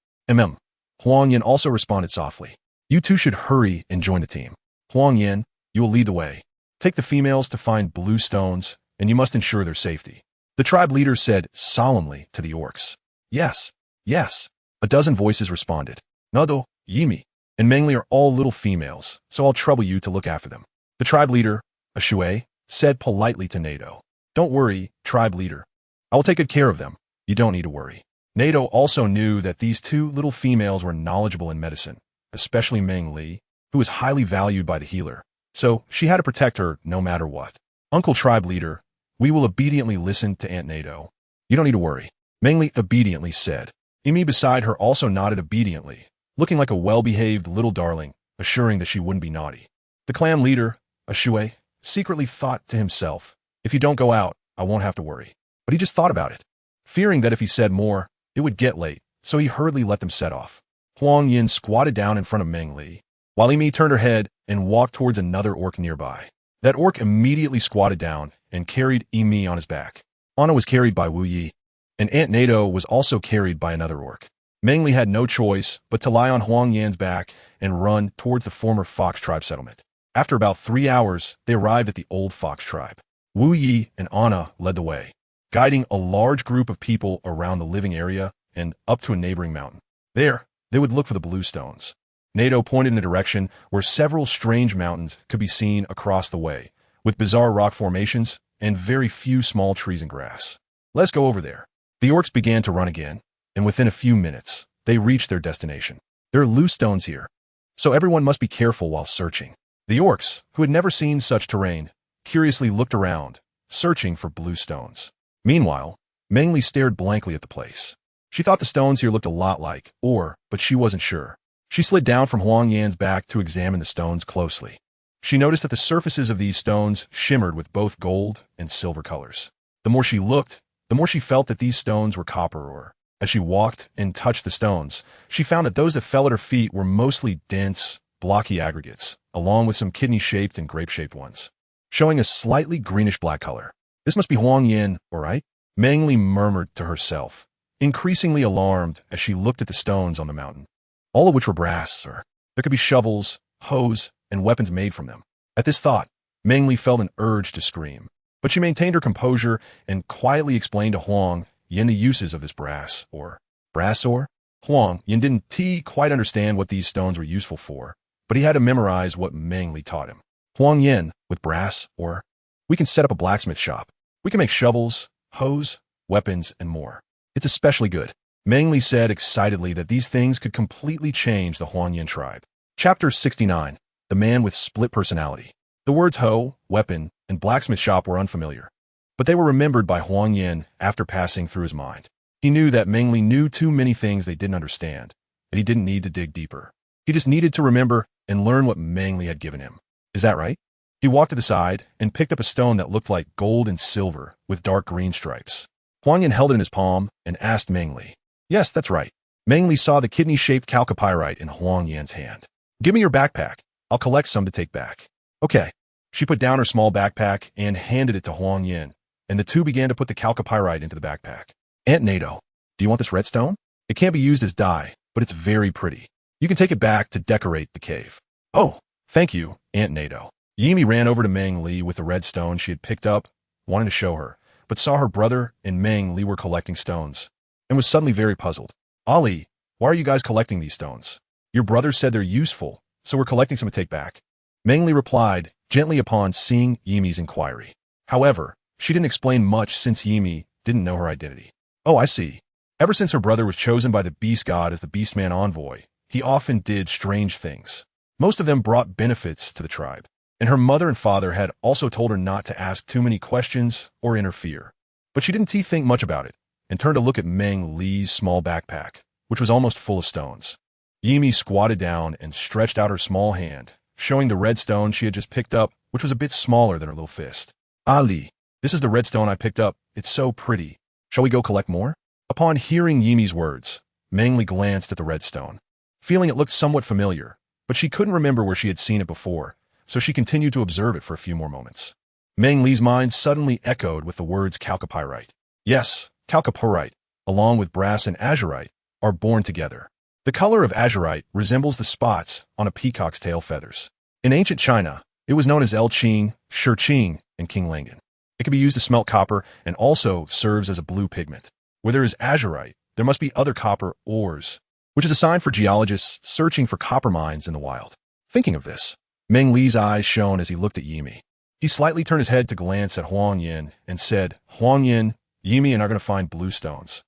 [SPEAKER 1] Huang Yin also responded softly. You two should hurry and join the team. Huang Yin, you will lead the way. Take the females to find blue stones, and you must ensure their safety. The tribe leader said solemnly to the orcs. Yes, yes. A dozen voices responded. Nado, Yimi, and Meng Li are all little females, so I'll trouble you to look after them. The tribe leader, a Shui, said politely to NATO. Don't worry, tribe leader. I will take good care of them. You don't need to worry. NATO also knew that these 2 little females were knowledgeable in medicine, especially Meng Li, who was highly valued by the healer. So she had to protect her no matter what. Uncle tribe leader, we will obediently listen to Aunt NATO. You don't need to worry. Meng Li obediently said. Yimi beside her also nodded obediently, looking like a well-behaved little darling, assuring that she wouldn't be naughty. The clan leader, a Shui, secretly thought to himself, if you don't go out, I won't have to worry. But he just thought about it, fearing that if he said more, it would get late, so he hurriedly let them set off. Huang Yin squatted down in front of Meng Li, while Yimi turned her head and walked towards another orc nearby. That orc immediately squatted down and carried Yimi on his back. Anna was carried by Wu Yi, and Aunt Nato was also carried by another orc. Meng Li had no choice but to lie on Huang Yan's back and run towards the former Fox tribe settlement. After about 3 hours, they arrived at the old Fox tribe. Wu Yi and Anna led the way, guiding a large group of people around the living area and up to a neighboring mountain. There, they would look for the blue stones. Nato pointed in a direction where several strange mountains could be seen across the way, with bizarre rock formations and very few small trees and grass. Let's go over there. The orcs began to run again, and within a few minutes, they reached their destination. There are loose stones here, so everyone must be careful while searching. The orcs, who had never seen such terrain, curiously looked around, searching for blue stones. Meanwhile, Meng Li stared blankly at the place. She thought the stones here looked a lot like ore, but she wasn't sure. She slid down from Huang Yan's back to examine the stones closely. She noticed that the surfaces of these stones shimmered with both gold and silver colors. The more she looked, the more she felt that these stones were copper ore. As she walked and touched the stones, she found that those that fell at her feet were mostly dense, blocky aggregates, along with some kidney-shaped and grape-shaped ones, showing a slightly greenish-black color. This must be Huang Yin, all right? Meng Li murmured to herself, increasingly alarmed as she looked at the stones on the mountain, all of which were brass, or there could be shovels, hoes, and weapons made from them. At this thought, Meng Li felt an urge to scream, but she maintained her composure and quietly explained to Huang Yin the uses of this brass ore. Brass ore? Huang Yin didn't quite understand what these stones were useful for, but he had to memorize what Meng Li taught him. Huang Yin, with brass ore, we can set up a blacksmith shop. We can make shovels, hoes, weapons, and more. It's especially good. Meng Li said excitedly that these things could completely change the Huang Yin tribe. Chapter 69. The Man with Split Personality. The words hoe, weapon, and blacksmith shop were unfamiliar, but they were remembered by Huang Yin after passing through his mind. He knew that Meng Li knew too many things they didn't understand, and he didn't need to dig deeper. He just needed to remember and learn what Meng Li had given him. Is that right? He walked to the side and picked up a stone that looked like gold and silver with dark green stripes. Huang Yin held it in his palm and asked Meng Li. Yes, that's right. Meng Li saw the kidney-shaped chalcopyrite in Huang Yan's hand. Give me your backpack. I'll collect some to take back. Okay. She put down her small backpack and handed it to Huang Yin, and the two began to put the chalcopyrite into the backpack. Aunt Nato, do you want this redstone? It can't be used as dye, but it's very pretty. You can take it back to decorate the cave. Oh, thank you, Aunt Nato. Yimi ran over to Meng Li with the red stone she had picked up, wanting to show her, but saw her brother and Meng Li were collecting stones, and was suddenly very puzzled. Ali, why are you guys collecting these stones? Your brother said they're useful, so we're collecting some to take back. Meng Li replied, gently upon seeing Yimi's inquiry. However, she didn't explain much since Yimi didn't know her identity. Oh, I see. Ever since her brother was chosen by the beast god as the beastman envoy, he often did strange things. Most of them brought benefits to the tribe, and her mother and father had also told her not to ask too many questions or interfere. But she didn't think much about it, and turned to look at Meng Li's small backpack, which was almost full of stones. Yimi squatted down and stretched out her small hand, showing the red stone she had just picked up, which was a bit smaller than her little fist. Ali, this is the red stone I picked up. It's so pretty. Shall we go collect more? Upon hearing Yimi's words, Meng Li glanced at the red stone, feeling it looked somewhat familiar, but she couldn't remember where she had seen it before, so she continued to observe it for a few more moments. Meng Li's mind suddenly echoed with the words chalcopyrite. Yes, chalcopyrite, along with brass and azurite, are born together. The color of azurite resembles the spots on a peacock's tail feathers. In ancient China, it was known as El Qing, Shi Qing, and King Langan. It can be used to smelt copper and also serves as a blue pigment. Where there is azurite, there must be other copper ores, which is a sign for geologists searching for copper mines in the wild. Thinking of this, Meng Li's eyes shone as he looked at Yimi. He slightly turned his head to glance at Huang Yin and said, Huang Yin, Yimi and I are going to find blue stones.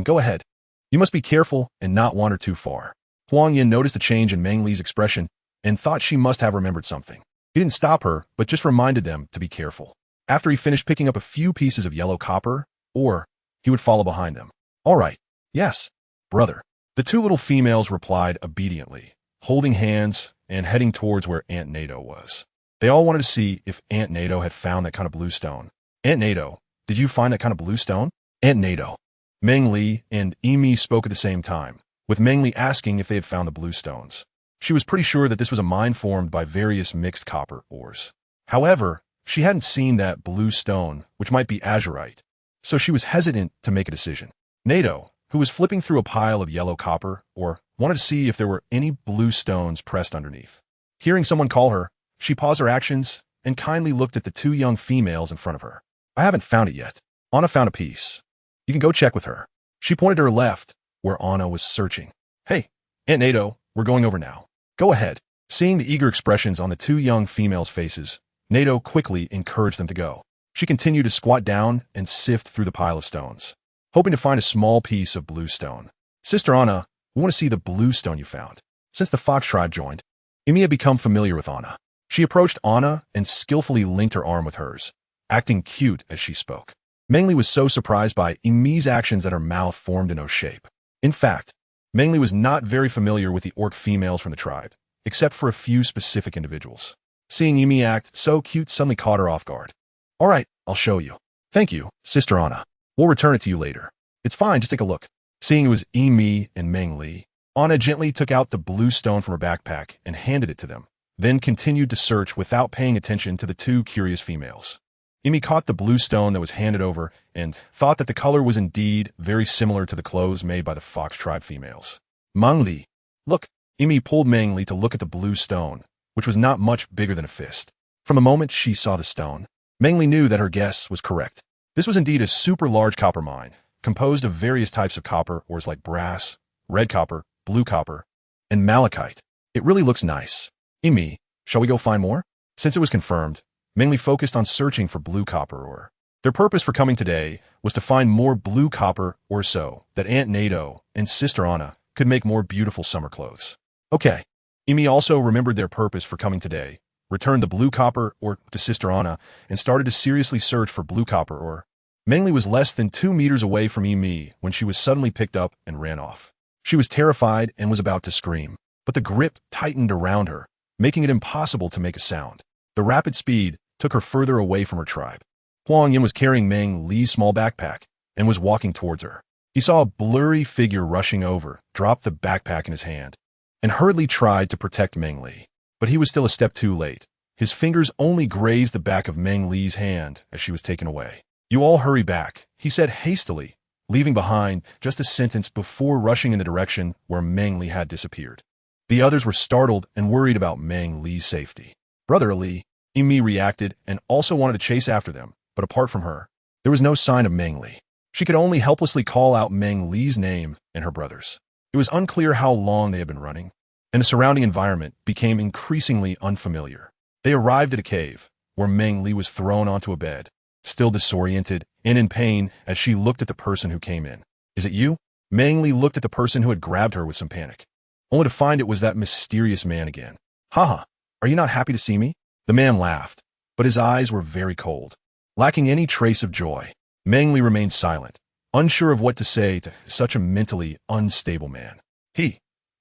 [SPEAKER 1] Go ahead. You must be careful and not wander too far. Huang Yin noticed the change in Meng Li's expression and thought she must have remembered something. He didn't stop her, but just reminded them to be careful. After he finished picking up a few pieces of yellow copper, or he would follow behind them. All right. Yes, brother. The two little females replied obediently, holding hands and heading towards where Aunt Nato was. They all wanted to see if Aunt Nato had found that kind of blue stone. Aunt Nato, Did you find that kind of blue stone? Aunt Nato. Meng Li and Emi spoke at the same time, with Meng Li asking if they had found the blue stones. She was pretty sure that this was a mine formed by various mixed copper ores. However, she hadn't seen that blue stone, which might be azurite, so she was hesitant to make a decision. Nato, who was flipping through a pile of yellow copper ore, wanted to see if there were any blue stones pressed underneath. Hearing someone call her, she paused her actions and kindly looked at the two young females in front of her. I haven't found it yet. Anna found a piece. You can go check with her. She pointed to her left, where Anna was searching. Hey, Aunt Nato, we're going over now. Go ahead. Seeing the eager expressions on the two young females' faces, Nato quickly encouraged them to go. She continued to squat down and sift through the pile of stones, hoping to find a small piece of blue stone. Sister Anna, we want to see the blue stone you found. Since the Fox tribe joined, Emi had become familiar with Anna. She approached Anna and skillfully linked her arm with hers, acting cute as she spoke. Meng Li was so surprised by Emi's actions that her mouth formed in O shape. In fact, Meng Li was not very familiar with the orc females from the tribe, except for a few specific individuals. Seeing Emi act so cute suddenly caught her off guard. All right, I'll show you. Thank you, Sister Anna. We'll return it to you later. It's fine, just take a look. Seeing it was Emi and Meng Li, Anna gently took out the blue stone from her backpack and handed it to them, then continued to search without paying attention to the two curious females. Emi caught the blue stone that was handed over and thought that the color was indeed very similar to the clothes made by the Fox tribe females. Meng Li, look. Emi pulled Meng Li to look at the blue stone, which was not much bigger than a fist. From the moment she saw the stone, Meng Li knew that her guess was correct. This was indeed a super large copper mine, composed of various types of copper ores like brass, red copper, blue copper, and malachite. It really looks nice. Emi, shall we go find more? Since it was confirmed, Meng Li focused on searching for blue copper ore. Their purpose for coming today was to find more blue copper ore so that Aunt Nato and Sister Anna could make more beautiful summer clothes. Okay. Emi also remembered their purpose for coming today, returned the blue copper ore to Sister Anna, and started to seriously search for blue copper ore. Meng Li was less than 2 meters away from Emi when she was suddenly picked up and ran off. She was terrified and was about to scream, but the grip tightened around her, making it impossible to make a sound. The rapid speed took her further away from her tribe. Huang Yin was carrying Meng Li's small backpack and was walking towards her. He saw a blurry figure rushing over, dropped the backpack in his hand, and hurriedly tried to protect Meng Li. But he was still a step too late. His fingers only grazed the back of Meng Li's hand as she was taken away. You all hurry back, he said hastily, leaving behind just a sentence before rushing in the direction where Meng Li had disappeared. The others were startled and worried about Meng Li's safety. Brother Ali, Emi reacted and also wanted to chase after them, but apart from her, there was no sign of Meng Li. She could only helplessly call out Meng Li's name and her brother's. It was unclear how long they had been running, and the surrounding environment became increasingly unfamiliar. They arrived at a cave, where Meng Li was thrown onto a bed, still disoriented and in pain as she looked at the person who came in. Is it you? Meng Li looked at the person who had grabbed her with some panic, only to find it was that mysterious man again. Haha, are you not happy to see me? The man laughed, but his eyes were very cold, lacking any trace of joy. Meng Li remained silent, unsure of what to say to such a mentally unstable man. He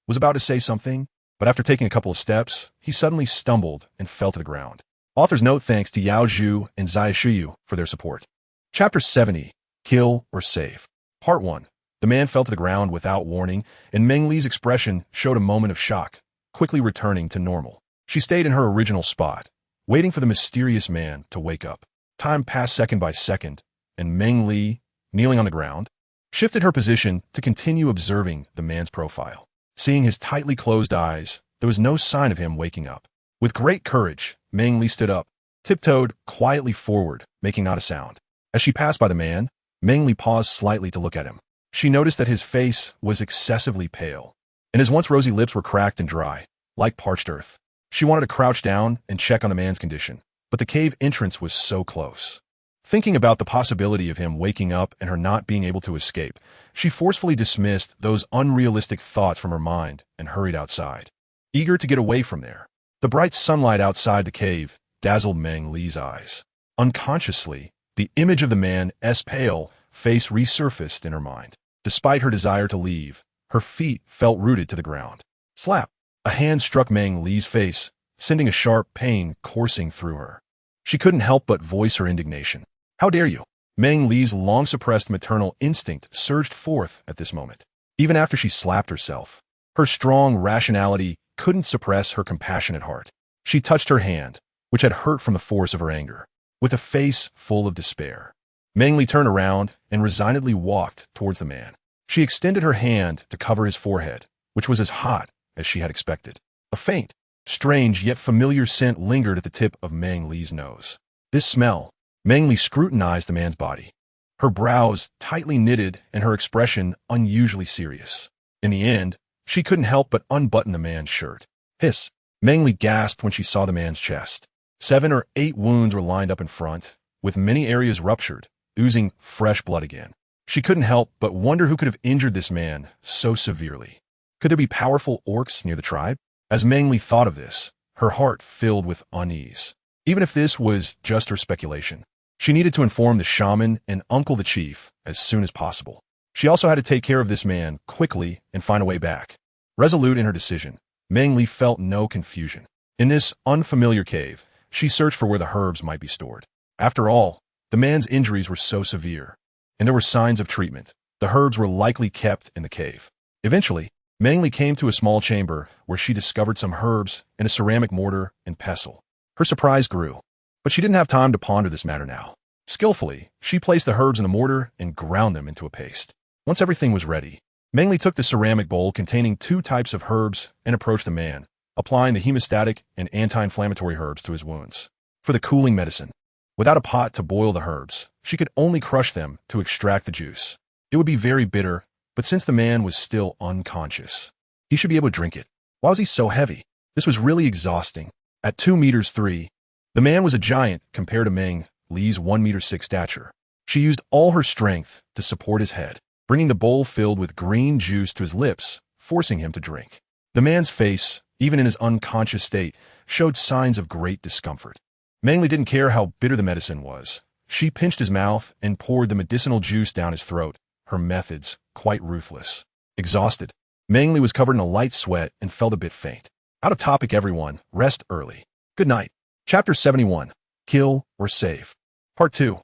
[SPEAKER 1] was about to say something, but after taking a couple of steps, he suddenly stumbled and fell to the ground. Author's note: thanks to Yao Zhu and Zia Shuyu for their support. Chapter 70, Kill or Save. Part 1. The man fell to the ground without warning, and Meng Li's expression showed a moment of shock, quickly returning to normal. She stayed in her original spot, waiting for the mysterious man to wake up. Time passed second by second, and Meng Li, kneeling on the ground, shifted her position to continue observing the man's profile. Seeing his tightly closed eyes, there was no sign of him waking up. With great courage, Meng Li stood up, tiptoed quietly forward, making not a sound. As she passed by the man, Meng Li paused slightly to look at him. She noticed that his face was excessively pale, and his once rosy lips were cracked and dry, like parched earth. She wanted to crouch down and check on the man's condition, but the cave entrance was so close. Thinking about the possibility of him waking up and her not being able to escape, she forcefully dismissed those unrealistic thoughts from her mind and hurried outside, eager to get away from there. The bright sunlight outside the cave dazzled Meng Li's eyes. Unconsciously, the image of the man's pale face resurfaced in her mind. Despite her desire to leave, her feet felt rooted to the ground. Slap! A hand struck Meng Li's face, sending a sharp pain coursing through her. She couldn't help but voice her indignation. How dare you? Meng Li's long-suppressed maternal instinct surged forth at this moment. Even after she slapped herself, her strong rationality couldn't suppress her compassionate heart. She touched her hand, which had hurt from the force of her anger, with a face full of despair. Meng Li turned around and resignedly walked towards the man. She extended her hand to cover his forehead, which was as hot as she had expected. A faint, strange yet familiar scent lingered at the tip of Meng Li's nose. This smell. Meng Li scrutinized the man's body, her brows tightly knitted and her expression unusually serious. In the end, she couldn't help but unbutton the man's shirt. Hiss! Meng Li gasped when she saw the man's chest. 7 or 8 wounds were lined up in front, with many areas ruptured, oozing fresh blood again. She couldn't help but wonder who could have injured this man so severely. Could there be powerful orcs near the tribe? As Meng Li thought of this, her heart filled with unease. Even if this was just her speculation, she needed to inform the shaman and uncle the chief as soon as possible. She also had to take care of this man quickly and find a way back. Resolute in her decision, Meng Li felt no confusion. In this unfamiliar cave, she searched for where the herbs might be stored. After all, the man's injuries were so severe, and there were signs of treatment. The herbs were likely kept in the cave. Eventually, Meng Li came to a small chamber where she discovered some herbs and a ceramic mortar and pestle. Her surprise grew, but she didn't have time to ponder this matter now. Skillfully, she placed the herbs in the mortar and ground them into a paste. Once everything was ready, Meng Li took the ceramic bowl containing 2 types of herbs and approached the man, applying the hemostatic and anti-inflammatory herbs to his wounds. For the cooling medicine, without a pot to boil the herbs, she could only crush them to extract the juice. It would be very bitter, but since the man was still unconscious, he should be able to drink it. Why was he so heavy? This was really exhausting. At 2 meters 3, the man was a giant compared to Meng Li's 1 meter 6 stature. She used all her strength to support his head, bringing the bowl filled with green juice to his lips, forcing him to drink. The man's face, even in his unconscious state, showed signs of great discomfort. Meng Li didn't care how bitter the medicine was. She pinched his mouth and poured the medicinal juice down his throat, her methods quite ruthless. Exhausted, Meng Li was covered in a light sweat and felt a bit faint. Out of topic, everyone. Rest early. Good night. Chapter 71. Kill or Save. Part 2.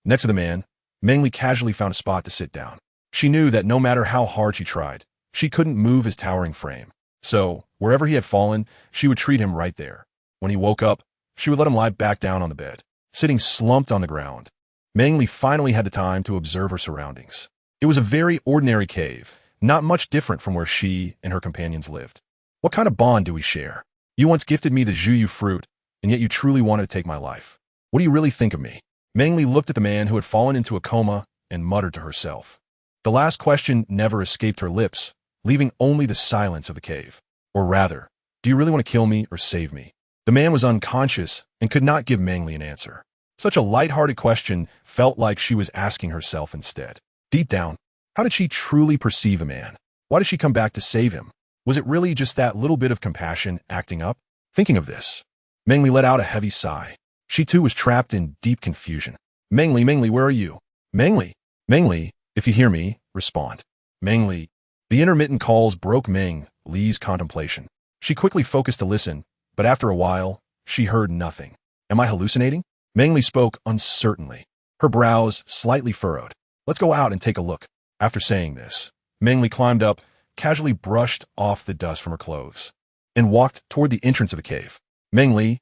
[SPEAKER 1] Next to the man, Meng Li casually found a spot to sit down. She knew that no matter how hard she tried, she couldn't move his towering frame. So, wherever he had fallen, she would treat him right there. When he woke up, she would let him lie back down on the bed. Sitting slumped on the ground, Meng Li finally had the time to observe her surroundings. It was a very ordinary cave, not much different from where she and her companions lived. What kind of bond do we share? You once gifted me the Juyu fruit, and yet you truly wanted to take my life. What do you really think of me? Meng Li looked at the man who had fallen into a coma and muttered to herself. The last question never escaped her lips, leaving only the silence of the cave. Or rather, do you really want to kill me or save me? The man was unconscious and could not give Meng Li an answer. Such a light-hearted question felt like she was asking herself instead. Deep down, how did she truly perceive the man? Why did she come back to save him? Was it really just that little bit of compassion acting up? Thinking of this, Meng Li let out a heavy sigh. She too was trapped in deep confusion. Meng Li, where are you? Meng Li, if you hear me, respond. Meng Li. The intermittent calls broke Meng Li's contemplation. She quickly focused to listen, but after a while, she heard nothing. Am I hallucinating? Meng Li spoke uncertainly, her brows slightly furrowed. Let's go out and take a look. After saying this, Meng Li climbed up, casually brushed off the dust from her clothes, and walked toward the entrance of the cave. Meng Li.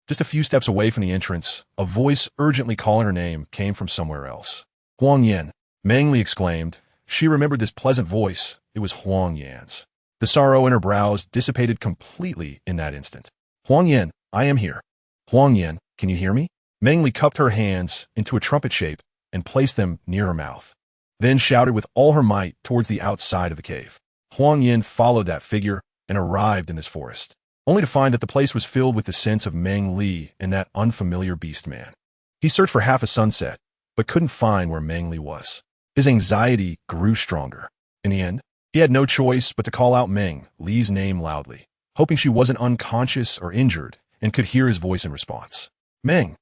[SPEAKER 1] Just a few steps away from the entrance, a voice urgently calling her name came from somewhere else. Huang Yan. Meng Li exclaimed. She remembered this pleasant voice. It was Huang Yan's. The sorrow in her brows dissipated completely in that instant. Huang Yan, I am here. Huang Yan, can you hear me? Meng Li cupped her hands into a trumpet shape and placed them near her mouth, then shouted with all her might towards the outside of the cave. Huang Yan followed that figure and arrived in this forest, only to find that the place was filled with the scents of Meng Li and that unfamiliar beast man. He searched for half a sunset, but couldn't find where Meng Li was. His anxiety grew stronger. In the end, he had no choice but to call out Meng Li's name loudly, hoping she wasn't unconscious or injured and could hear his voice in response. Meng.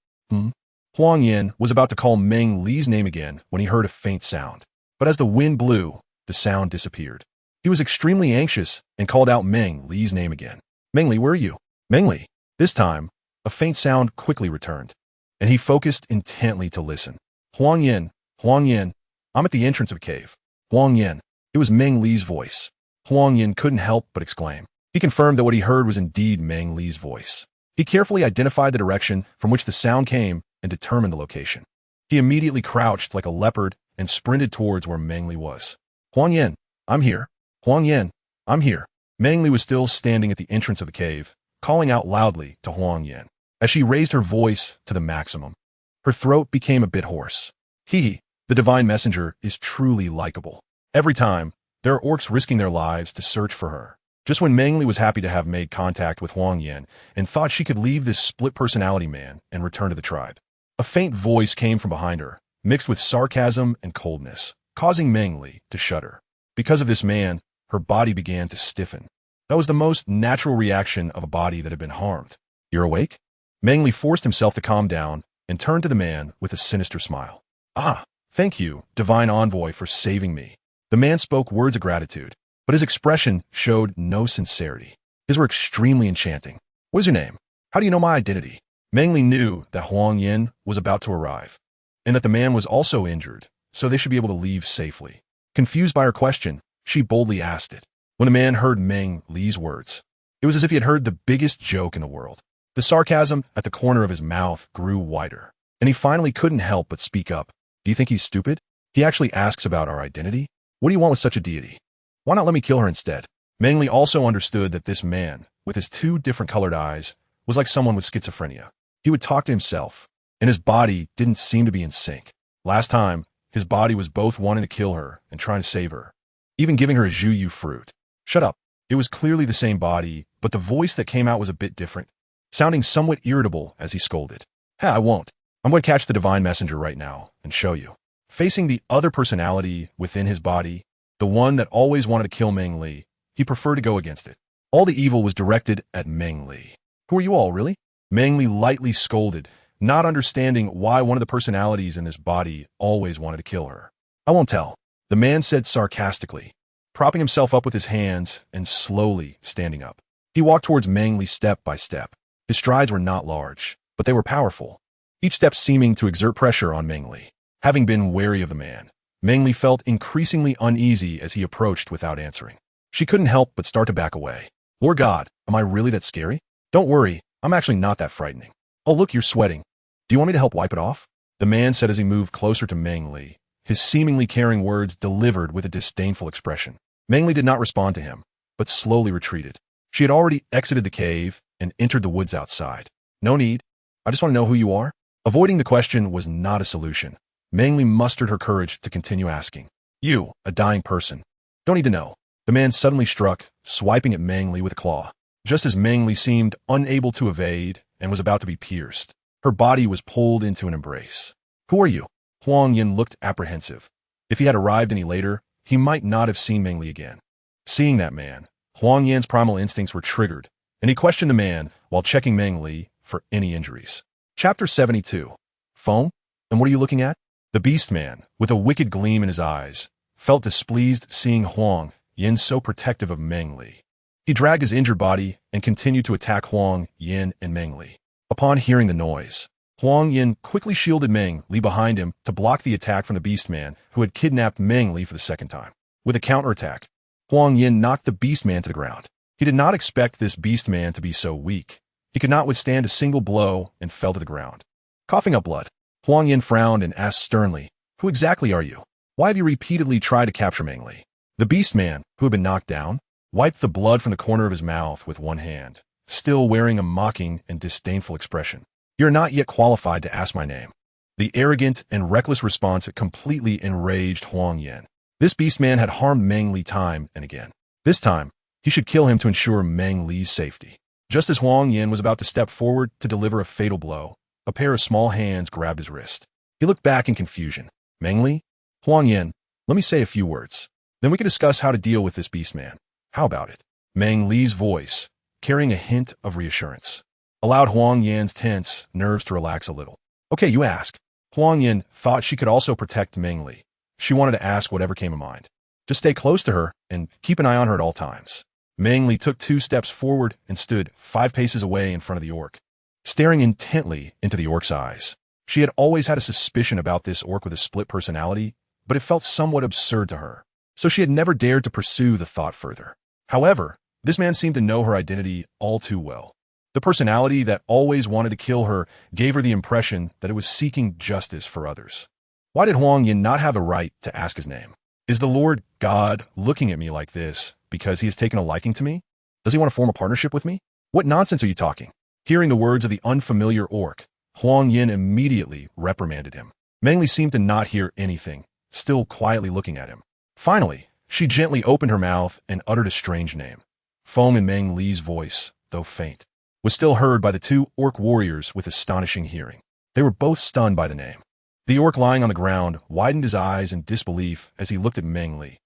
[SPEAKER 1] Huang Yan was about to call Meng Li's name again when he heard a faint sound, but as the wind blew, the sound disappeared. He was extremely anxious and called out Meng Li's name again. Meng Li, where are you? Meng Li. This time, a faint sound quickly returned, and he focused intently to listen. Huang Yin, Huang Yin, I'm at the entrance of a cave. Huang Yin. It was Meng Li's voice. Huang Yin couldn't help but exclaim. He confirmed that what he heard was indeed Meng Li's voice. He carefully identified the direction from which the sound came and determined the location. He immediately crouched like a leopard and sprinted towards where Meng Li was. Huang Yin, I'm here. Huang Yin, I'm here. Meng Li was still standing at the entrance of the cave, calling out loudly to Huang Yin. As she raised her voice to the maximum, her throat became a bit hoarse. He, the divine messenger, is truly likable. Every time, there are orcs risking their lives to search for her. Just when Meng Li was happy to have made contact with Huang Yin and thought she could leave this split-personality man and return to the tribe, a faint voice came from behind her, mixed with sarcasm and coldness, causing Meng Li to shudder. Because of this man, her body began to stiffen. That was the most natural reaction of a body that had been harmed. You're awake? Meng Li forced himself to calm down and turned to the man with a sinister smile. Ah, thank you, divine envoy, for saving me. The man spoke words of gratitude, but his expression showed no sincerity. His were extremely enchanting. What is your name? How do you know my identity? Meng Li knew that Huang Yin was about to arrive, and that the man was also injured, so they should be able to leave safely. Confused by her question, she boldly asked it. When the man heard Meng Li's words, it was as if he had heard the biggest joke in the world. The sarcasm at the corner of his mouth grew wider, and he finally couldn't help but speak up. Do you think he's stupid? He actually asks about our identity? What do you want with such a deity? Why not let me kill her instead? Meng Li also understood that this man, with his two different colored eyes, was like someone with schizophrenia. He would talk to himself, and his body didn't seem to be in sync. Last time, his body was both wanting to kill her and trying to save her, even giving her a Zhuyu fruit. Shut up. It was clearly the same body, but the voice that came out was a bit different, sounding somewhat irritable as he scolded. I won't. I'm going to catch the divine messenger right now and show you. Facing the other personality within his body, the one that always wanted to kill Meng Li, he preferred to go against it. All the evil was directed at Meng Li. Who are you all, really? Meng Li lightly scolded, not understanding why one of the personalities in this body always wanted to kill her. I won't tell, the man said sarcastically, propping himself up with his hands and slowly standing up. He walked towards Meng Li step by step. His strides were not large, but they were powerful, each step seeming to exert pressure on Meng Li. Having been wary of the man, Meng Li felt increasingly uneasy as he approached without answering. She couldn't help but start to back away. Lord God, am I really that scary? Don't worry, I'm actually not that frightening. Oh look, you're sweating. Do you want me to help wipe it off? The man said as he moved closer to Meng Li, his seemingly caring words delivered with a disdainful expression. Meng Li did not respond to him, but slowly retreated. She had already exited the cave and entered the woods outside. No need. I just want to know who you are. Avoiding the question was not a solution. Meng Li mustered her courage to continue asking. You, a dying person. Don't need to know. The man suddenly struck, swiping at Meng Li with a claw. Just as Meng Li seemed unable to evade and was about to be pierced, her body was pulled into an embrace. Who are you? Huang Yin looked apprehensive. If he had arrived any later, he might not have seen Meng Li again. Seeing that man, Huang Yin's primal instincts were triggered, and he questioned the man while checking Meng Li for any injuries. Chapter 72. Foam? And what are you looking at? The beast man, with a wicked gleam in his eyes, felt displeased seeing Huang Yin so protective of Meng Li. He dragged his injured body and continued to attack Huang Yin and Meng Li. Upon hearing the noise, Huang Yin quickly shielded Meng Li behind him to block the attack from the beast man who had kidnapped Meng Li for the second time. With a counterattack, Huang Yin knocked the beast man to the ground. He did not expect this beast man to be so weak. He could not withstand a single blow and fell to the ground. Coughing up blood, Huang Yin frowned and asked sternly, Who exactly are you? Why have you repeatedly tried to capture Meng Li? The beast man, who had been knocked down, wiped the blood from the corner of his mouth with one hand, still wearing a mocking and disdainful expression. You're not yet qualified to ask my name. The arrogant and reckless response completely enraged Huang Yin. This beast man had harmed Meng Li time and again. This time, he should kill him to ensure Meng Li's safety. Just as Huang Yin was about to step forward to deliver a fatal blow, a pair of small hands grabbed his wrist. He looked back in confusion. Meng Li? Huang Yin, let me say a few words. Then we can discuss how to deal with this beast man. How about it? Meng Li's voice, carrying a hint of reassurance, allowed Huang Yin's tense nerves to relax a little. Okay, you ask. Huang Yin thought she could also protect Meng Li. She wanted to ask whatever came to mind. Just stay close to her and keep an eye on her at all times. Meng Li took 2 steps forward and stood 5 paces away in front of the orc, staring intently into the orc's eyes. She had always had a suspicion about this orc with a split personality, but it felt somewhat absurd to her, so she had never dared to pursue the thought further. However, this man seemed to know her identity all too well. The personality that always wanted to kill her gave her the impression that it was seeking justice for others. Why did Huang Yin not have a right to ask his name? Is the Lord God looking at me like this because he has taken a liking to me? Does he want to form a partnership with me? What nonsense are you talking? Hearing the words of the unfamiliar orc, Huang Yin immediately reprimanded him. Meng Li seemed to not hear anything, still quietly looking at him. Finally, she gently opened her mouth and uttered a strange name. Foam in Meng Li's voice, though faint, was still heard by the two orc warriors with astonishing hearing. They were both stunned by the name. The orc lying on the ground widened his eyes in disbelief as he looked at Meng Li.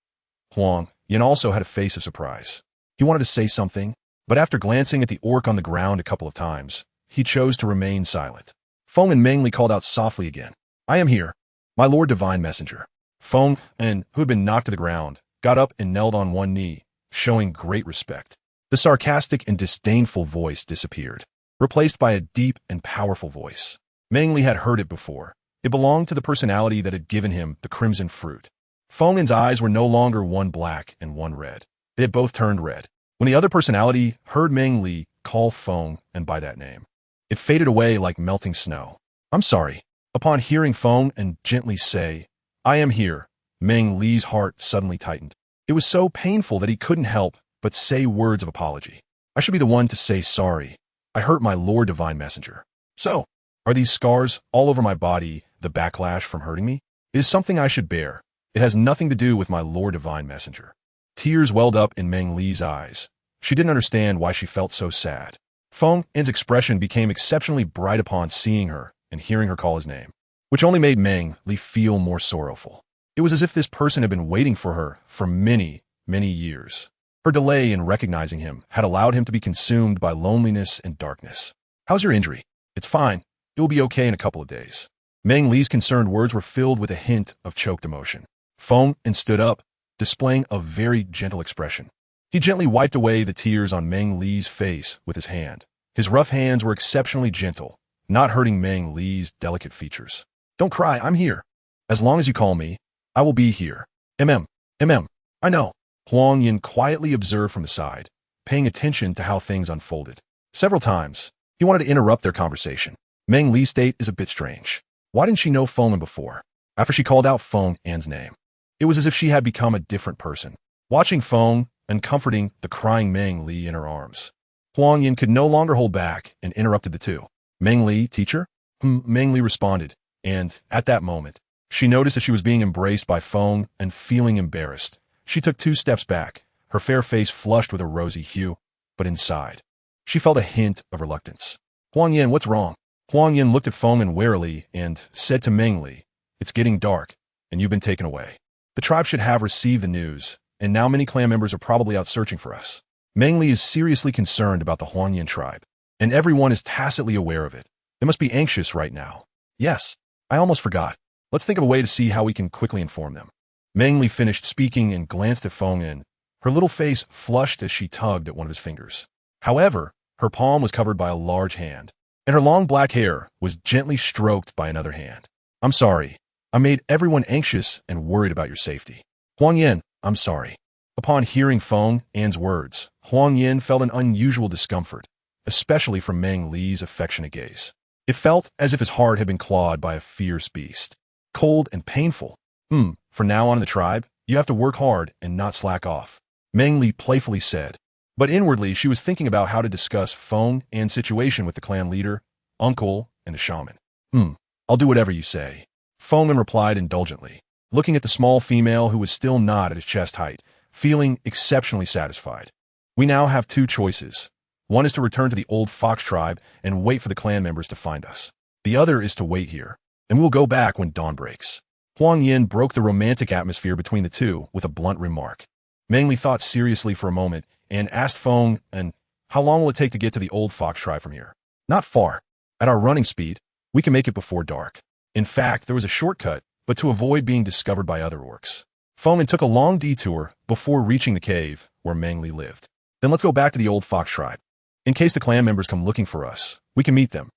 [SPEAKER 1] Huang Yin also had a face of surprise. He wanted to say something, but after glancing at the orc on the ground a couple of times, he chose to remain silent. Feng and Meng Li called out softly again. I am here, my lord divine messenger. Feng, who had been knocked to the ground, got up and knelt on one knee, showing great respect. The sarcastic and disdainful voice disappeared, replaced by a deep and powerful voice. Meng Li had heard it before. It belonged to the personality that had given him the crimson fruit. Feng's eyes were no longer one black and one red. They had both turned red. When the other personality heard Meng Li call Feng and by that name, it faded away like melting snow. I'm sorry. Upon hearing Feng and gently say, I am here, Meng Li's heart suddenly tightened. It was so painful that he couldn't help but say words of apology. I should be the one to say sorry. I hurt my Lord Divine Messenger. So, are these scars all over my body the backlash from hurting me? It is something I should bear. It has nothing to do with my Lord Divine Messenger. Tears welled up in Meng Li's eyes. She didn't understand why she felt so sad. Feng's expression became exceptionally bright upon seeing her and hearing her call his name, which only made Meng Li feel more sorrowful. It was as if this person had been waiting for her for many, many years. Her delay in recognizing him had allowed him to be consumed by loneliness and darkness. How's your injury? It's fine. It will be okay in a couple of days. Meng Li's concerned words were filled with a hint of choked emotion. Feng stood up, displaying a very gentle expression. He gently wiped away the tears on Meng Li's face with his hand. His rough hands were exceptionally gentle, not hurting Meng Li's delicate features. Don't cry, I'm here. As long as you call me, I will be here. I know. Huang Yin quietly observed from the side, paying attention to how things unfolded. Several times, he wanted to interrupt their conversation. Meng Li's state is a bit strange. Why didn't she know Feng before? After she called out Feng's name, it was as if she had become a different person. Watching Feng and comforting the crying Meng Li in her arms, Huang Yin could no longer hold back and interrupted the two. Meng Li, teacher? Meng Li responded, and at that moment, she noticed that she was being embraced by Feng and feeling embarrassed. She took 2 steps back, her fair face flushed with a rosy hue, but inside, she felt a hint of reluctance. Huang Yin, what's wrong? Huang Yin looked at Feng warily and said to Meng Li, it's getting dark, and you've been taken away. The tribe should have received the news, and now many clan members are probably out searching for us. Meng Li is seriously concerned about the Huang Yin tribe, and everyone is tacitly aware of it. They must be anxious right now. Yes, I almost forgot. Let's think of a way to see how we can quickly inform them. Meng Li finished speaking and glanced at Feng. Her little face flushed as she tugged at one of his fingers. However, her palm was covered by a large hand, and her long black hair was gently stroked by another hand. I'm sorry. I made everyone anxious and worried about your safety. Huang Yin, I'm sorry. Upon hearing Feng's words, Huang Yin felt an unusual discomfort, especially from Meng Li's affectionate gaze. It felt as if his heart had been clawed by a fierce beast. Cold and painful. From now on in the tribe, you have to work hard and not slack off, Meng Li playfully said. But inwardly, she was thinking about how to discuss Feng's situation with the clan leader, uncle, and the shaman. I'll do whatever you say. Feng replied indulgently, looking at the small female who was still not at his chest height, feeling exceptionally satisfied. We now have 2 choices. One is to return to the old fox tribe and wait for the clan members to find us. The other is to wait here, and we'll go back when dawn breaks. Huang Yin broke the romantic atmosphere between the two with a blunt remark. Meng Li thought seriously for a moment and asked Feng, how long will it take to get to the old fox tribe from here? Not far. At our running speed, we can make it before dark. In fact, there was a shortcut, but to avoid being discovered by other orcs. Feng took a long detour before reaching the cave where Meng Li lived. Then let's go back to the old fox tribe. In case the clan members come looking for us, we can meet them.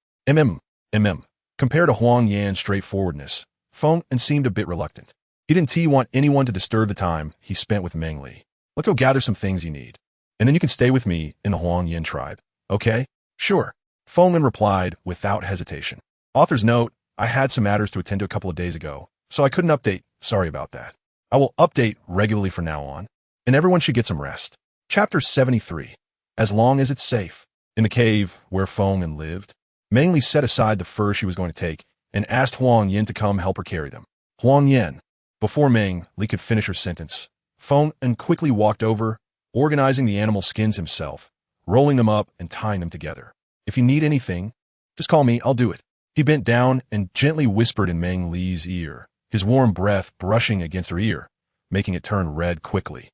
[SPEAKER 1] Compared to Huang Yan's straightforwardness, Feng seemed a bit reluctant. He didn't want anyone to disturb the time he spent with Meng Li. Let's go gather some things you need, and then you can stay with me in the Huang Yan tribe, okay? Sure. Feng replied without hesitation. Author's note, I had some matters to attend to a couple of days ago, so I couldn't update. Sorry about that. I will update regularly from now on, and everyone should get some rest. Chapter 73. As long as it's safe. In the cave where Feng lived, Meng Li set aside the furs she was going to take and asked Huang Yan to come help her carry them. Huang Yan. Before Meng Li could finish her sentence, Feng quickly walked over, organizing the animal skins himself, rolling them up and tying them together. If you need anything, just call me, I'll do it. He bent down and gently whispered in Meng Li's ear, his warm breath brushing against her ear, making it turn red quickly.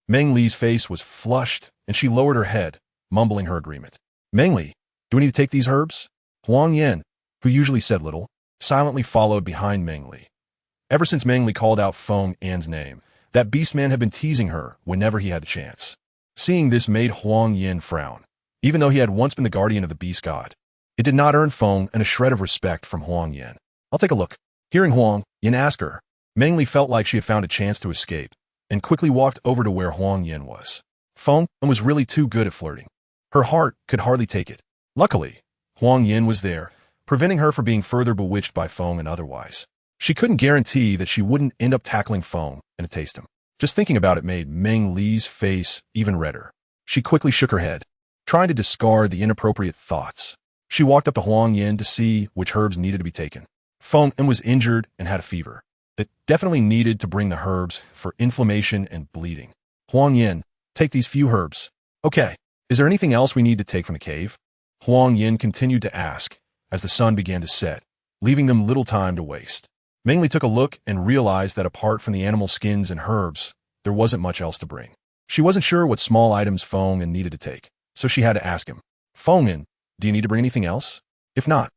[SPEAKER 1] Meng Li's face was flushed, and she lowered her head, mumbling her agreement. Meng Li, do we need to take these herbs? Huang Yan, who usually said little, silently followed behind Meng Li. Ever since Meng Li called out Feng An's name, that beastman had been teasing her whenever he had the chance. Seeing this made Huang Yan frown, even though he had once been the guardian of the beast god. It did not earn Feng a shred of respect from Huang Yan. I'll take a look. Hearing Huang Yan ask her, Meng Li felt like she had found a chance to escape, and quickly walked over to where Huang Yan was. Feng was really too good at flirting. Her heart could hardly take it. Luckily, Huang Yan was there, preventing her from being further bewitched by Feng and otherwise. She couldn't guarantee that she wouldn't end up tackling Feng and taste him. Just thinking about it made Meng Li's face even redder. She quickly shook her head, trying to discard the inappropriate thoughts. She walked up to Huang Yan to see which herbs needed to be taken. Feng was injured and had a fever that definitely needed to bring the herbs for inflammation and bleeding. Huang Yan, take these few herbs. Okay, is there anything else we need to take from the cave? Huang Yan continued to ask as the sun began to set, leaving them little time to waste. Meng Li took a look and realized that apart from the animal skins and herbs, there wasn't much else to bring. She wasn't sure what small items Feng needed to take, so she had to ask him, Feng, do you need to bring anything else? If not,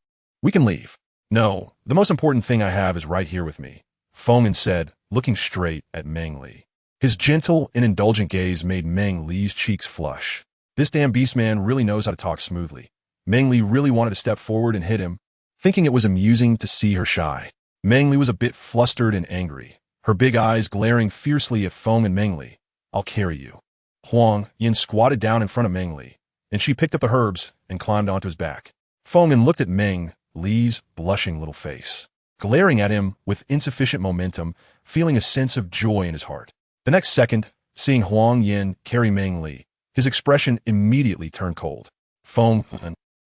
[SPEAKER 1] we can leave. No, the most important thing I have is right here with me, Feng said, looking straight at Meng Li. His gentle and indulgent gaze made Meng Li's cheeks flush. This damn beastman really knows how to talk smoothly. Meng Li really wanted to step forward and hit him, thinking it was amusing to see her shy. Meng Li was a bit flustered and angry, her big eyes glaring fiercely at Feng and Meng Li. I'll carry you. Huang Yan squatted down in front of Meng Li, and she picked up the herbs and climbed onto his back. Feng looked at Meng Li's blushing little face, glaring at him with insufficient momentum, feeling a sense of joy in his heart. The next second, seeing Huang Yan carry Meng Li, his expression immediately turned cold. Feng,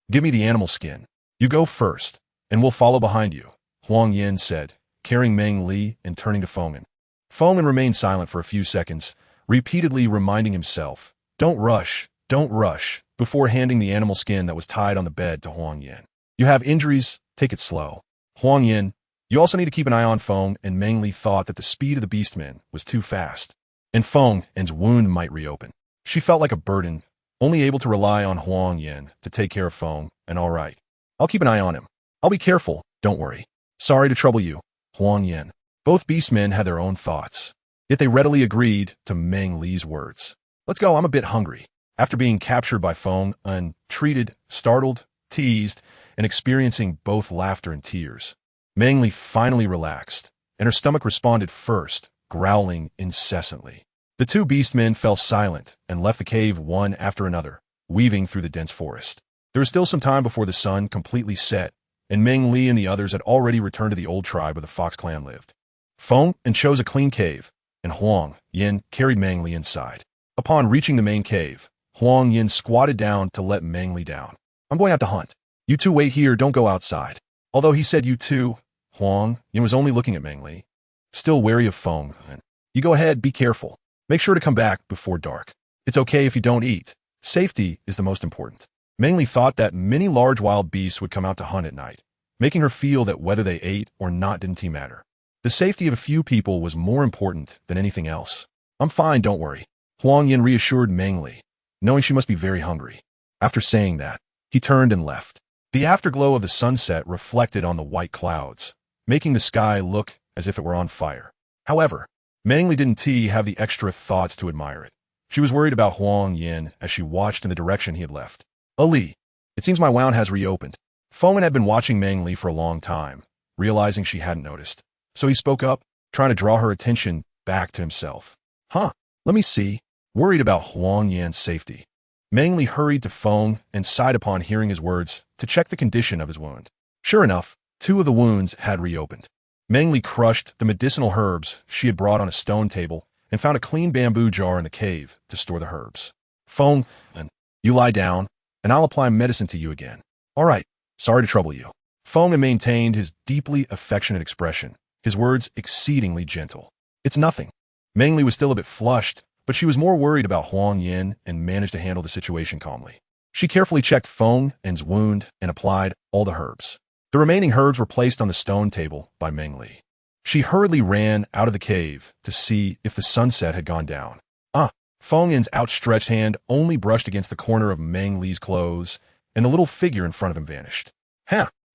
[SPEAKER 1] give me the animal skin. You go first, and we'll follow behind you, Huang Yan said, carrying Meng Li and turning to Feng. Feng remained silent for a few seconds, repeatedly reminding himself, don't rush, before handing the animal skin that was tied on the bed to Huang Yan. You have injuries, take it slow. Huang Yan, you also need to keep an eye on Feng, and Meng Li thought that the speed of the beastmen was too fast, and Feng's wound might reopen. She felt like a burden, only able to rely on Huang Yan to take care of Feng, and all right. I'll keep an eye on him. I'll be careful, don't worry. Sorry to trouble you, Huang Yan. Both beastmen had their own thoughts, yet they readily agreed to Meng Li's words. Let's go, I'm a bit hungry. After being captured by Feng, treated, startled, teased, and experiencing both laughter and tears, Meng Li finally relaxed, and her stomach responded first, growling incessantly. The two beastmen fell silent and left the cave one after another, weaving through the dense forest. There was still some time before the sun completely set, and Meng Li and the others had already returned to the old tribe where the Fox clan lived. Feng chose a clean cave, and Huang Yan carried Meng Li inside. Upon reaching the main cave, Huang Yan squatted down to let Meng Li down. I'm going out to hunt. You two wait here, don't go outside. Although he said you two, Huang Yan was only looking at Meng Li, still wary of Feng. You go ahead, be careful. Make sure to come back before dark. It's okay if you don't eat. Safety is the most important. Meng Li thought that many large wild beasts would come out to hunt at night, making her feel that whether they ate or not didn't matter. The safety of a few people was more important than anything else. I'm fine, don't worry. Huang Yan reassured Meng Li, knowing she must be very hungry. After saying that, he turned and left. The afterglow of the sunset reflected on the white clouds, making the sky look as if it were on fire. However, Meng Li didn't have the extra thoughts to admire it. She was worried about Huang Yan as she watched in the direction he had left. Ali, it seems my wound has reopened. Feng had been watching Meng Li for a long time, realizing she hadn't noticed. So he spoke up, trying to draw her attention back to himself. Huh, let me see. Worried about Huang Yan's safety. Meng Li hurried to Feng and sighed upon hearing his words to check the condition of his wound. Sure enough, 2 of the wounds had reopened. Meng Li crushed the medicinal herbs she had brought on a stone table and found a clean bamboo jar in the cave to store the herbs. Feng, you lie down, and I'll apply medicine to you again. All right, sorry to trouble you. Feng maintained his deeply affectionate expression, his words exceedingly gentle. It's nothing. Meng Li was still a bit flushed, but she was more worried about Huang Yan and managed to handle the situation calmly. She carefully checked Feng's wound and applied all the herbs. The remaining herbs were placed on the stone table by Meng Li. She hurriedly ran out of the cave to see if the sunset had gone down. Feng's outstretched hand only brushed against the corner of Meng Li's clothes, and the little figure in front of him vanished.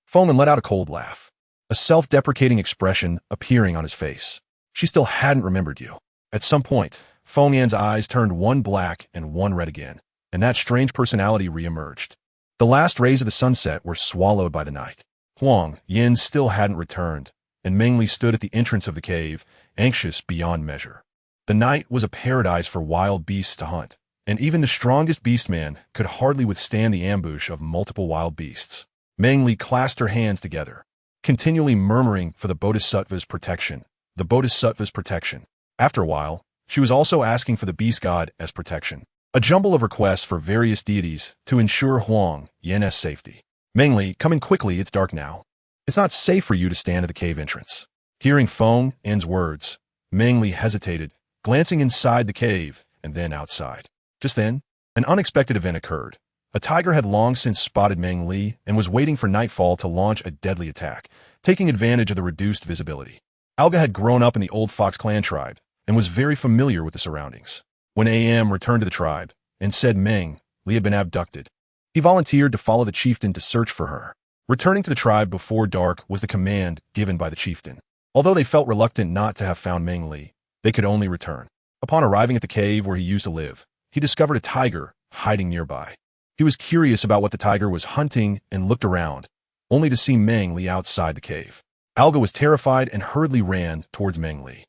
[SPEAKER 1] Feng let out a cold laugh, a self-deprecating expression appearing on his face. She still hadn't remembered you. At some point, Feng's eyes turned one black and one red again, and that strange personality re-emerged. The last rays of the sunset were swallowed by the night. Huang Yan still hadn't returned, and Meng Li stood at the entrance of the cave, anxious beyond measure. The night was a paradise for wild beasts to hunt, and even the strongest beastman could hardly withstand the ambush of multiple wild beasts. Meng Li clasped her hands together, continually murmuring for the Bodhisattva's protection. The Bodhisattva's protection. After a while, she was also asking for the beast god as protection. A jumble of requests for various deities to ensure Huang Yan's safety. Meng Li, come in quickly, it's dark now. It's not safe for you to stand at the cave entrance. Hearing Feng's words, Meng Li hesitated, glancing inside the cave and then outside. Just then, an unexpected event occurred. A tiger had long since spotted Meng Li and was waiting for nightfall to launch a deadly attack, taking advantage of the reduced visibility. Alga had grown up in the old Fox clan tribe and was very familiar with the surroundings. When AM returned to the tribe and said Meng Li had been abducted, he volunteered to follow the chieftain to search for her. Returning to the tribe before dark was the command given by the chieftain. Although they felt reluctant not to have found Meng Li, they could only return. Upon arriving at the cave where he used to live, he discovered a tiger hiding nearby. He was curious about what the tiger was hunting and looked around, only to see Meng Li outside the cave. Alga was terrified and hurriedly ran towards Meng Li.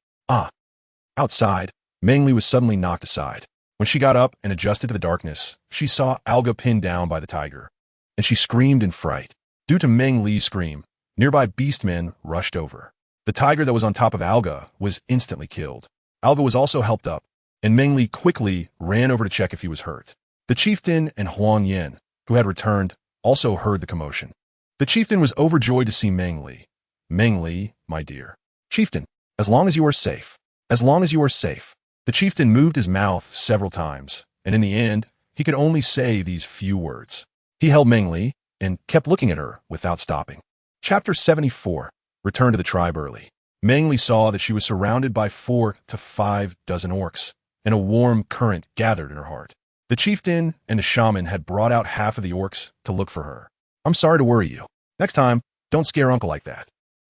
[SPEAKER 1] Outside, Meng Li was suddenly knocked aside. When she got up and adjusted to the darkness, she saw Alga pinned down by the tiger, and she screamed in fright. Due to Meng Li's scream, nearby beastmen rushed over. The tiger that was on top of Alga was instantly killed. Alga was also helped up, and Meng Li quickly ran over to check if he was hurt. The chieftain and Huang Yan, who had returned, also heard the commotion. The chieftain was overjoyed to see Meng Li. Meng Li, my dear. Chieftain, as long as you are safe. As long as you are safe. The chieftain moved his mouth several times, and in the end, he could only say these few words. He held Meng Li and kept looking at her without stopping. Chapter 74. Return to the tribe early. Meng Li saw that she was surrounded by 4 to 5 dozen orcs, and a warm current gathered in her heart. The chieftain and the shaman had brought out half of the orcs to look for her. I'm sorry to worry you. Next time, don't scare Uncle like that.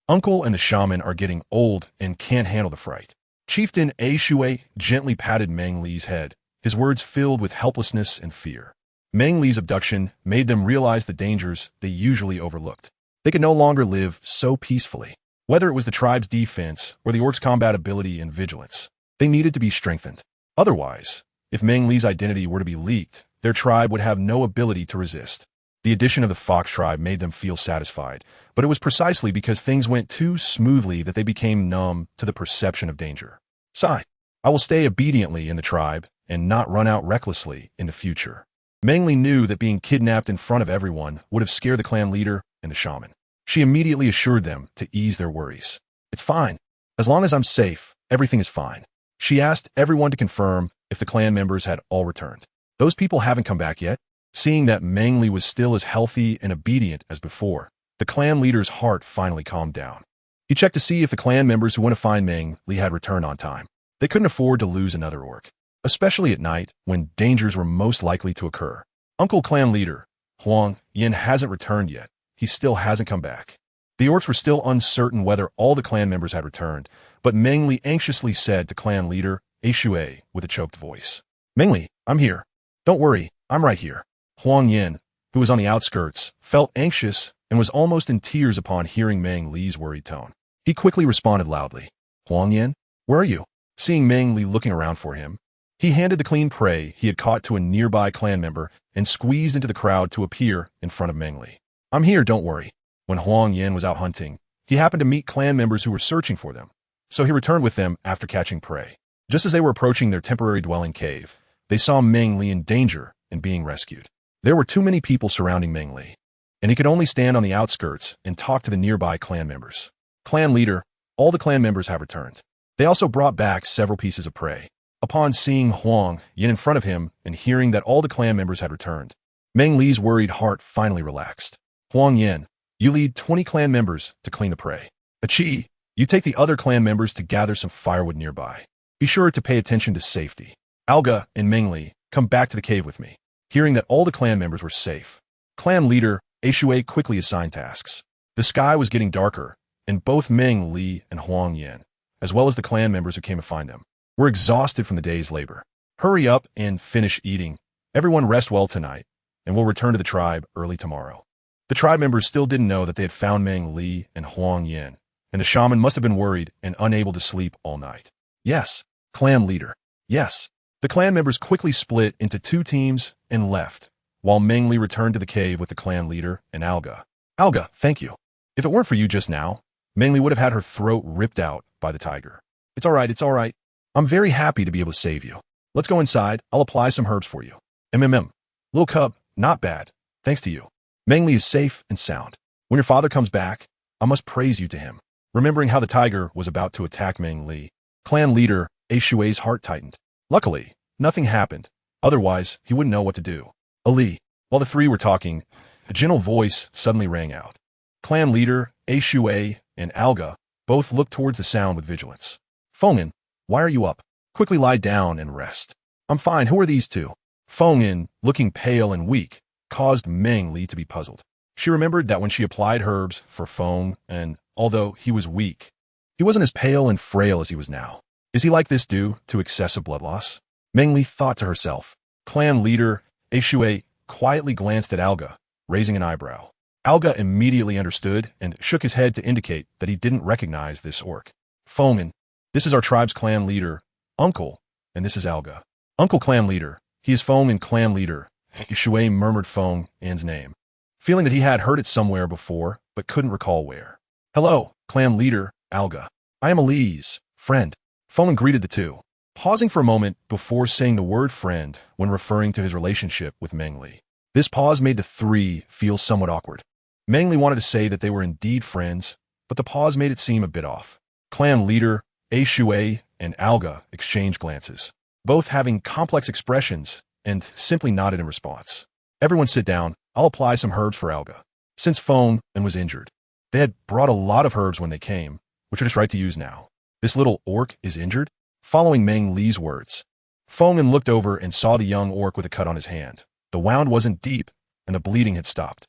[SPEAKER 1] Uncle and the shaman are getting old and can't handle the fright. Chieftain A Shui gently patted Meng Li's head, his words filled with helplessness and fear. Meng Li's abduction made them realize the dangers they usually overlooked. They could no longer live so peacefully. Whether it was the tribe's defense or the orcs' combat ability and vigilance, they needed to be strengthened. Otherwise, if Meng Li's identity were to be leaked, their tribe would have no ability to resist. The addition of the Fox tribe made them feel satisfied, but it was precisely because things went too smoothly that they became numb to the perception of danger. Sigh, I will stay obediently in the tribe and not run out recklessly in the future. Meng Li knew that being kidnapped in front of everyone would have scared the clan leader and the shaman. She immediately assured them to ease their worries. It's fine. As long as I'm safe, everything is fine. She asked everyone to confirm if the clan members had all returned. Those people haven't come back yet. Seeing that Meng Li was still as healthy and obedient as before, the clan leader's heart finally calmed down. He checked to see if the clan members who went to find Meng Li had returned on time. They couldn't afford to lose another orc, especially at night when dangers were most likely to occur. Uncle clan leader, Huang Yan, hasn't returned yet. He still hasn't come back. The orcs were still uncertain whether all the clan members had returned, but Meng Li anxiously said to clan leader A Shui with a choked voice, Meng Li, I'm here. Don't worry, I'm right here. Huang Yan, who was on the outskirts, felt anxious and was almost in tears upon hearing Meng Li's worried tone. He quickly responded loudly, "Huang Yan, where are you?" Seeing Meng Li looking around for him, he handed the clean prey he had caught to a nearby clan member and squeezed into the crowd to appear in front of Meng Li. "I'm here, don't worry." When Huang Yan was out hunting, he happened to meet clan members who were searching for them, so he returned with them after catching prey. Just as they were approaching their temporary dwelling cave, they saw Meng Li in danger and being rescued. There were too many people surrounding Meng Li, and he could only stand on the outskirts and talk to the nearby clan members. "Clan leader, all the clan members have returned." They also brought back several pieces of prey. Upon seeing Huang Yan in front of him and hearing that all the clan members had returned, Meng Li's worried heart finally relaxed. "Huang Yan, you lead 20 clan members to clean the prey. Achi, you take the other clan members to gather some firewood nearby. Be sure to pay attention to safety. Alga and Meng Li, come back to the cave with me." Hearing that all the clan members were safe, clan leader Shui quickly assigned tasks. The sky was getting darker, and both Meng Li and Huang Yan, as well as the clan members who came to find them, were exhausted from the day's labor. "Hurry up and finish eating. Everyone rest well tonight, and we'll return to the tribe early tomorrow." The tribe members still didn't know that they had found Meng Li and Huang Yan, and the shaman must have been worried and unable to sleep all night. "Yes, clan leader, yes." The clan members quickly split into 2 teams and left, while Meng Li returned to the cave with the clan leader and Alga. "Alga, thank you. If it weren't for you just now, Meng Li would have had her throat ripped out by the tiger." It's all right. I'm very happy to be able to save you. Let's go inside. I'll apply some herbs for you." Little cub, not bad. Thanks to you. Meng Li is safe and sound. When your father comes back, I must praise you to him." Remembering how the tiger was about to attack Meng Li, clan leader Shui's heart tightened. Luckily, nothing happened. Otherwise, he wouldn't know what to do. "Ali." While the 3 were talking, a gentle voice suddenly rang out. Clan leader Shui and Alga both looked towards the sound with vigilance. "Fengin, why are you up? Quickly lie down and rest." "I'm fine. Who are these 2? Fengin, looking pale and weak, caused Meng Li to be puzzled. She remembered that when she applied herbs for Feng, and although he was weak, he wasn't as pale and frail as he was now. Is he like this due to excessive blood loss? Meng Li thought to herself. Clan leader Shui quietly glanced at Alga, raising an eyebrow. Alga immediately understood and shook his head to indicate that he didn't recognize this orc. "Fengin, this is our tribe's clan leader, Uncle, and this is Alga." "Uncle clan leader, he is Fengin clan leader." Shui murmured Feng's name, feeling that he had heard it somewhere before but couldn't recall where. "Hello, clan leader, Alga. I am Ali's friend." Fengin greeted the 2, pausing for a moment before saying the word friend when referring to his relationship with Meng Li. This pause made the 3 feel somewhat awkward. Meng Li wanted to say that they were indeed friends, but the pause made it seem a bit off. Clan leader Shui and Alga exchanged glances, both having complex expressions, and simply nodded in response. "Everyone sit down. I'll apply some herbs for Alga." Since Feng was injured, they had brought a lot of herbs when they came, which are just right to use now. "This little orc is injured?" Following Meng Li's words, Fengin looked over and saw the young orc with a cut on his hand. The wound wasn't deep, and the bleeding had stopped.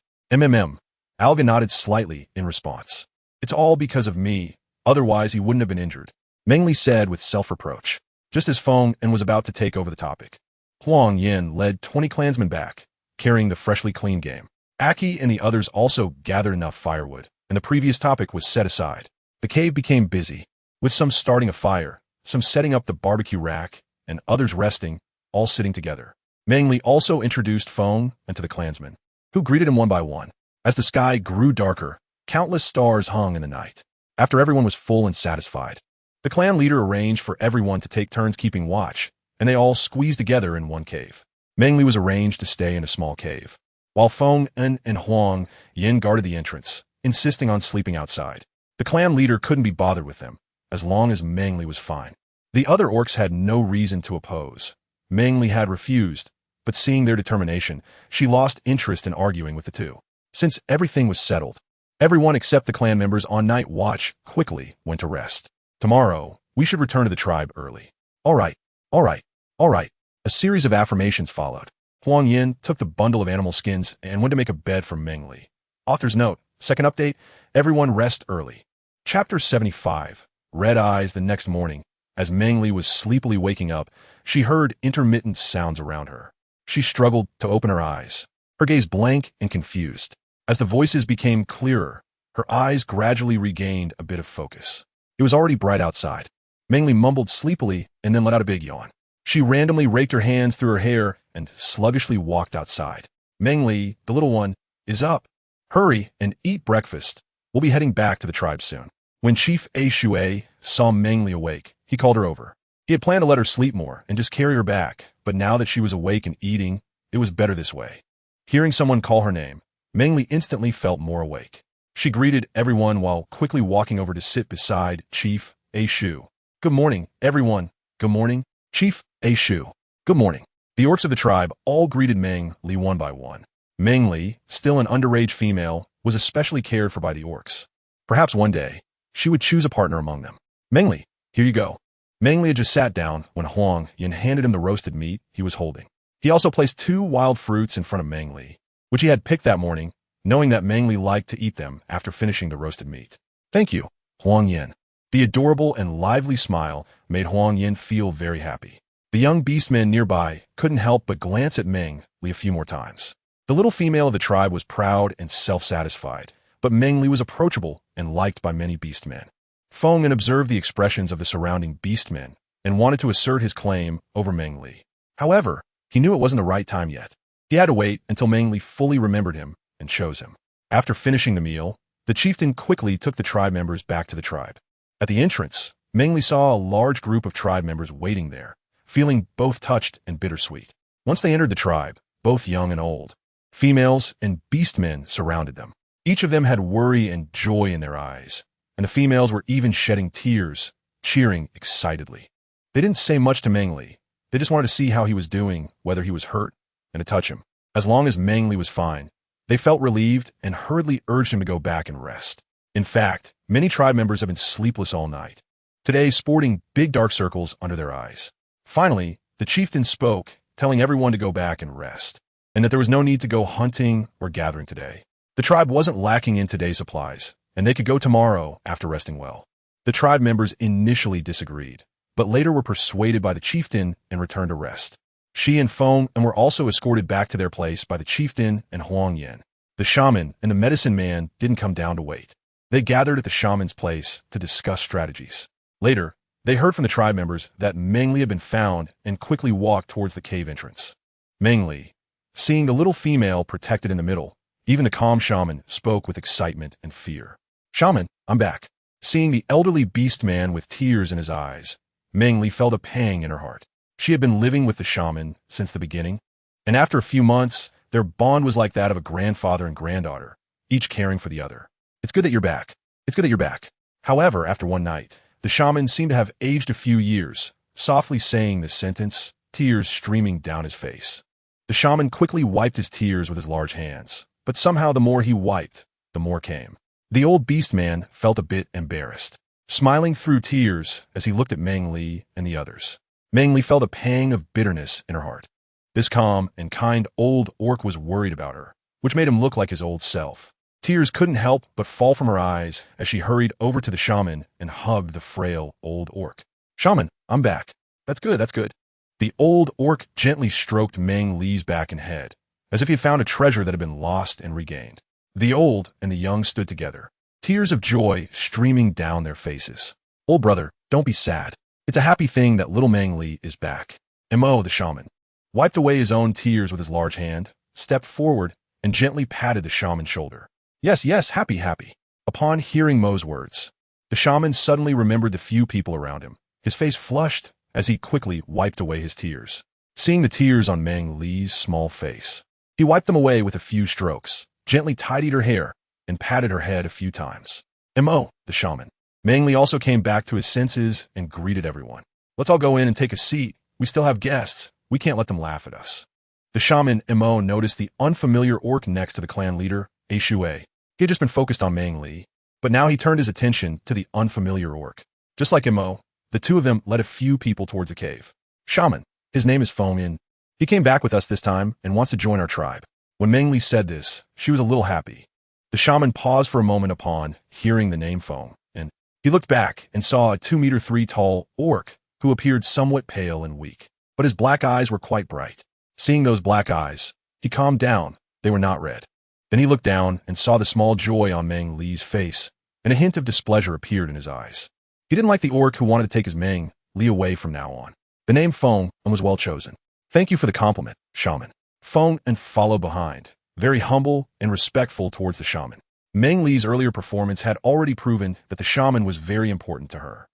[SPEAKER 1] Alga nodded slightly in response. "It's all because of me, otherwise he wouldn't have been injured," Meng Li said with self-reproach, just as Fengin was about to take over the topic. Huang Yan led 20 clansmen back, carrying the freshly cleaned game. Aki and the others also gathered enough firewood, and the previous topic was set aside. The cave became busy, with some starting a fire, some setting up the barbecue rack, and others resting, all sitting together. Meng Li also introduced Feng to the clansmen, who greeted him one by one. As the sky grew darker, countless stars hung in the night. After everyone was full and satisfied, the clan leader arranged for everyone to take turns keeping watch, and they all squeezed together in one cave. Meng Li was arranged to stay in a small cave, while Feng and Huang Yan guarded the entrance, insisting on sleeping outside. The clan leader couldn't be bothered with them, as long as Meng Li was fine. The other orcs had no reason to oppose. Meng Li had refused, but seeing their determination, she lost interest in arguing with the 2. Since everything was settled, everyone except the clan members on night watch quickly went to rest. "Tomorrow, we should return to the tribe early." All right. A series of affirmations followed. Huang Yan took the bundle of animal skins and went to make a bed for Meng Li. Author's note, second update, everyone rest early. Chapter 75, Red Eyes. The next morning, as Meng Li was sleepily waking up, she heard intermittent sounds around her. She struggled to open her eyes, her gaze blank and confused. As the voices became clearer, her eyes gradually regained a bit of focus. It was already bright outside. Meng Li mumbled sleepily and then let out a big yawn. She randomly raked her hands through her hair and sluggishly walked outside. Meng Li, the little one, is up. Hurry and eat breakfast. We'll be heading back to the tribe soon. When Chief A Shui saw Meng Li awake, he called her over. He had planned to let her sleep more and just carry her back, but now that she was awake and eating, it was better this way. Hearing someone call her name, Meng Li instantly felt more awake. She greeted everyone while quickly walking over to sit beside Chief A Shu. Good morning, everyone. Good morning, Chief A Shu. Good morning. The orcs of the tribe all greeted Meng Li one by one. Meng Li, still an underage female, was especially cared for by the orcs. Perhaps one day, she would choose a partner among them. Meng Li, here you go. Meng Li had just sat down when Huang Yin handed him the roasted meat he was holding. He also placed 2 wild fruits in front of Meng Li, which he had picked that morning, knowing that Meng Li liked to eat them after finishing the roasted meat. Thank you, Huang Yin. The adorable and lively smile made Huang Yin feel very happy. The young beastmen nearby couldn't help but glance at Meng Li a few more times. The little female of the tribe was proud and self-satisfied, but Meng Li was approachable and liked by many beastmen. Feng Yin observed the expressions of the surrounding beastmen and wanted to assert his claim over Meng Li. However, he knew it wasn't the right time yet. He had to wait until Meng Li fully remembered him and chose him. After finishing the meal, the chieftain quickly took the tribe members back to the tribe. At the entrance, Meng Li saw a large group of tribe members waiting there, feeling both touched and bittersweet. Once they entered the tribe, both young and old, females and beastmen surrounded them. Each of them had worry and joy in their eyes, and the females were even shedding tears, cheering excitedly. They didn't say much to Meng Li. They just wanted to see how he was doing, whether he was hurt, and to touch him. As long as Meng Li was fine, they felt relieved and hurriedly urged him to go back and rest. In fact, many tribe members have been sleepless all night, today sporting big dark circles under their eyes. Finally, the chieftain spoke, telling everyone to go back and rest, and that there was no need to go hunting or gathering today. The tribe wasn't lacking in today's supplies, and they could go tomorrow after resting well. The tribe members initially disagreed, but later were persuaded by the chieftain and returned to rest. She and Feng Yin were also escorted back to their place by the chieftain and Huang Yin. The shaman and the medicine man didn't come down to wait. They gathered at the shaman's place to discuss strategies. Later, they heard from the tribe members that Meng Li had been found and quickly walked towards the cave entrance. Meng Li, seeing the little female protected in the middle, even the calm shaman spoke with excitement and fear. Shaman, I'm back. Seeing the elderly beast man with tears in his eyes, Meng Li felt a pang in her heart. She had been living with the shaman since the beginning, and after a few months, their bond was like that of a grandfather and granddaughter, each caring for the other. It's good that you're back. It's good that you're back. However, after one night, the shaman seemed to have aged a few years, softly saying this sentence, tears streaming down his face. The shaman quickly wiped his tears with his large hands, but somehow the more he wiped, the more came. The old beast man felt a bit embarrassed, smiling through tears as he looked at Meng Li and the others. Meng Li felt a pang of bitterness in her heart. This calm and kind old orc was worried about her, which made him look like his old self. Tears couldn't help but fall from her eyes as she hurried over to the shaman and hugged the frail old orc. Shaman, I'm back. That's good, that's good. The old orc gently stroked Meng Li's back and head, as if he had found a treasure that had been lost and regained. The old and the young stood together, tears of joy streaming down their faces. Old brother, don't be sad. It's a happy thing that little Meng Li is back. Mo, the shaman, wiped away his own tears with his large hand, stepped forward, and gently patted the shaman's shoulder. Yes, yes, happy, happy. Upon hearing Mo's words, the shaman suddenly remembered the few people around him. His face flushed as he quickly wiped away his tears. Seeing the tears on Meng Li's small face, he wiped them away with a few strokes, gently tidied her hair, and patted her head a few times. Mo, the shaman. Meng Li also came back to his senses and greeted everyone. Let's all go in and take a seat. We still have guests. We can't let them laugh at us. The shaman, Mo, noticed the unfamiliar orc next to the clan leader, A Shui. He had just been focused on Meng Li, but now he turned his attention to the unfamiliar orc. Just like Mo, the two of them led a few people towards the cave. Shaman, his name is Feng Yin. He came back with us this time and wants to join our tribe. When Meng Li said this, she was a little happy. The shaman paused for a moment upon hearing the name Feng, and he looked back and saw a 2'3" tall orc who appeared somewhat pale and weak, but his black eyes were quite bright. Seeing those black eyes, he calmed down they were not red. Then he looked down and saw the small joy on Meng Li's face, and a hint of displeasure appeared in his eyes. He didn't like the orc who wanted to take his Meng Li away from now on. The name Feng was well chosen. Thank you for the compliment, shaman. Feng followed behind, very humble and respectful towards the shaman. Meng Li's earlier performance had already proven that the shaman was very important to her.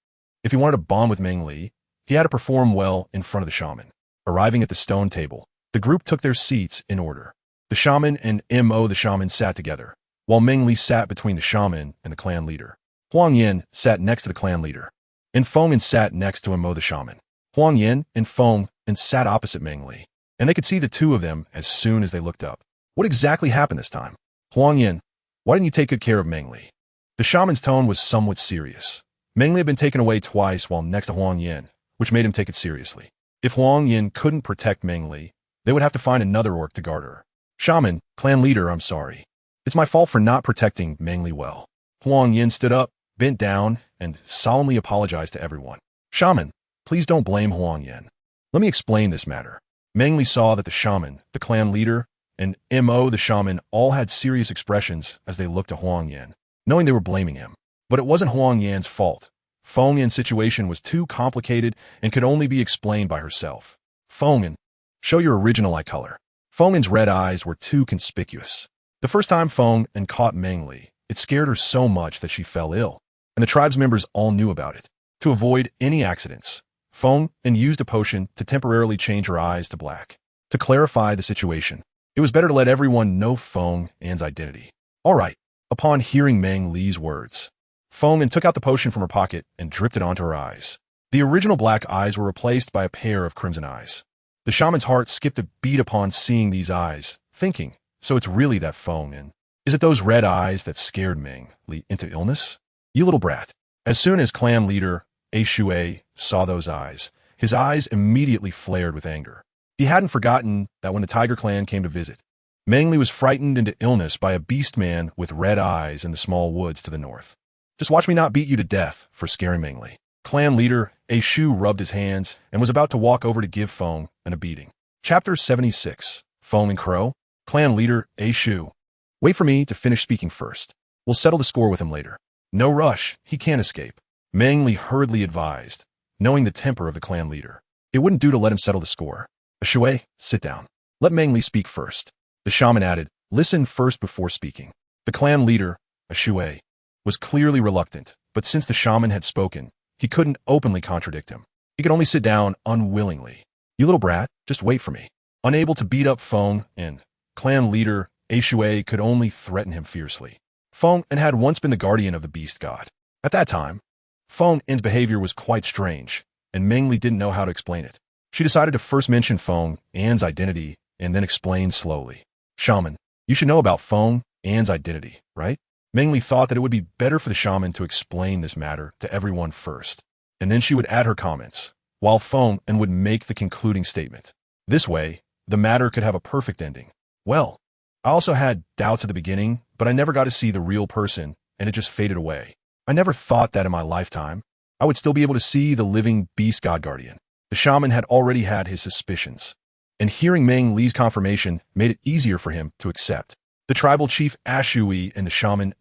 [SPEAKER 1] If he wanted to bond with Meng Li, he had to perform well in front of the shaman. Arriving at the stone table, the group took their seats in order. The shaman and the shaman sat together, while Meng Li sat between the shaman and the clan leader. Huang Yin sat next to the clan leader, and Feng sat next to the shaman. Huang Yin and Feng sat opposite Meng Li, and they could see the two of them as soon as they looked up. What exactly happened this time? Huang Yin, why didn't you take good care of Meng Li? The shaman's tone was somewhat serious. Meng Li had been taken away twice while next to Huang Yin, which made him take it seriously. If Huang Yin couldn't protect Meng Li, they would have to find another orc to guard her. Shaman, clan leader, I'm sorry. It's my fault for not protecting Meng Li well. Huang Yin stood up, bent down, and solemnly apologized to everyone. Shaman, please don't blame Huang Yin. Let me explain this matter. Meng Li saw that the shaman, the clan leader, and the shaman all had serious expressions as they looked to Huang Yin, knowing they were blaming him. But it wasn't Huang Yan's fault. Feng Yin's situation was too complicated and could only be explained by herself. Feng Yin, show your original eye color. Feng Yin's red eyes were too conspicuous. The first time Feng Yin caught Meng Li, it scared her so much that she fell ill, and the tribe's members all knew about it. To avoid any accidents, Feng Yin used a potion to temporarily change her eyes to black. To clarify the situation, it was better to let everyone know Feng Yin's identity. All right. Upon hearing Meng Li's words, Feng Yin took out the potion from her pocket and dripped it onto her eyes. The original black eyes were replaced by a pair of crimson eyes. The shaman's heart skipped a beat upon seeing these eyes, thinking, so it's really that Feng Yin. Is it those red eyes that scared Meng Li into illness? You little brat. As soon as clan leader Shui saw those eyes, his eyes immediately flared with anger. He hadn't forgotten that when the Tiger clan came to visit, Meng Li was frightened into illness by a beastman with red eyes in the small woods to the north. Just watch me not beat you to death for scaring Meng Li. Clan leader Shu rubbed his hands and was about to walk over to give Feng Yin a beating. Chapter 76. Feng and Crow. Clan leader Shu. Wait for me to finish speaking first. We'll settle the score with him later. No rush, he can't escape. Meng Li hurriedly advised, knowing the temper of the clan leader. It wouldn't do to let him settle the score. Shui, sit down. Let Meng Li speak first. The shaman added, listen first before speaking. The clan leader, Shui, was clearly reluctant, but since the shaman had spoken, he couldn't openly contradict him. He could only sit down unwillingly. You little brat, just wait for me. Unable to beat up Feng Yin, clan leader Shui could only threaten him fiercely. Feng Yin had once been the guardian of the beast god. At that time, Feng Yin's behavior was quite strange, and Meng Li didn't know how to explain it. She decided to first mention Feng Yin's identity and then explain slowly. Shaman, you should know about Feng Yin's identity, right? Meng Li thought that it would be better for the shaman to explain this matter to everyone first, and then she would add her comments, while Feng Yin would make the concluding statement. This way, the matter could have a perfect ending. Well, I also had doubts at the beginning, but I never got to see the real person, and it just faded away. I never thought that in my lifetime I would still be able to see the living beast god guardian. The shaman had already had his suspicions, and hearing Meng Li's confirmation made it easier for him to accept. The tribal chief Shui and the shaman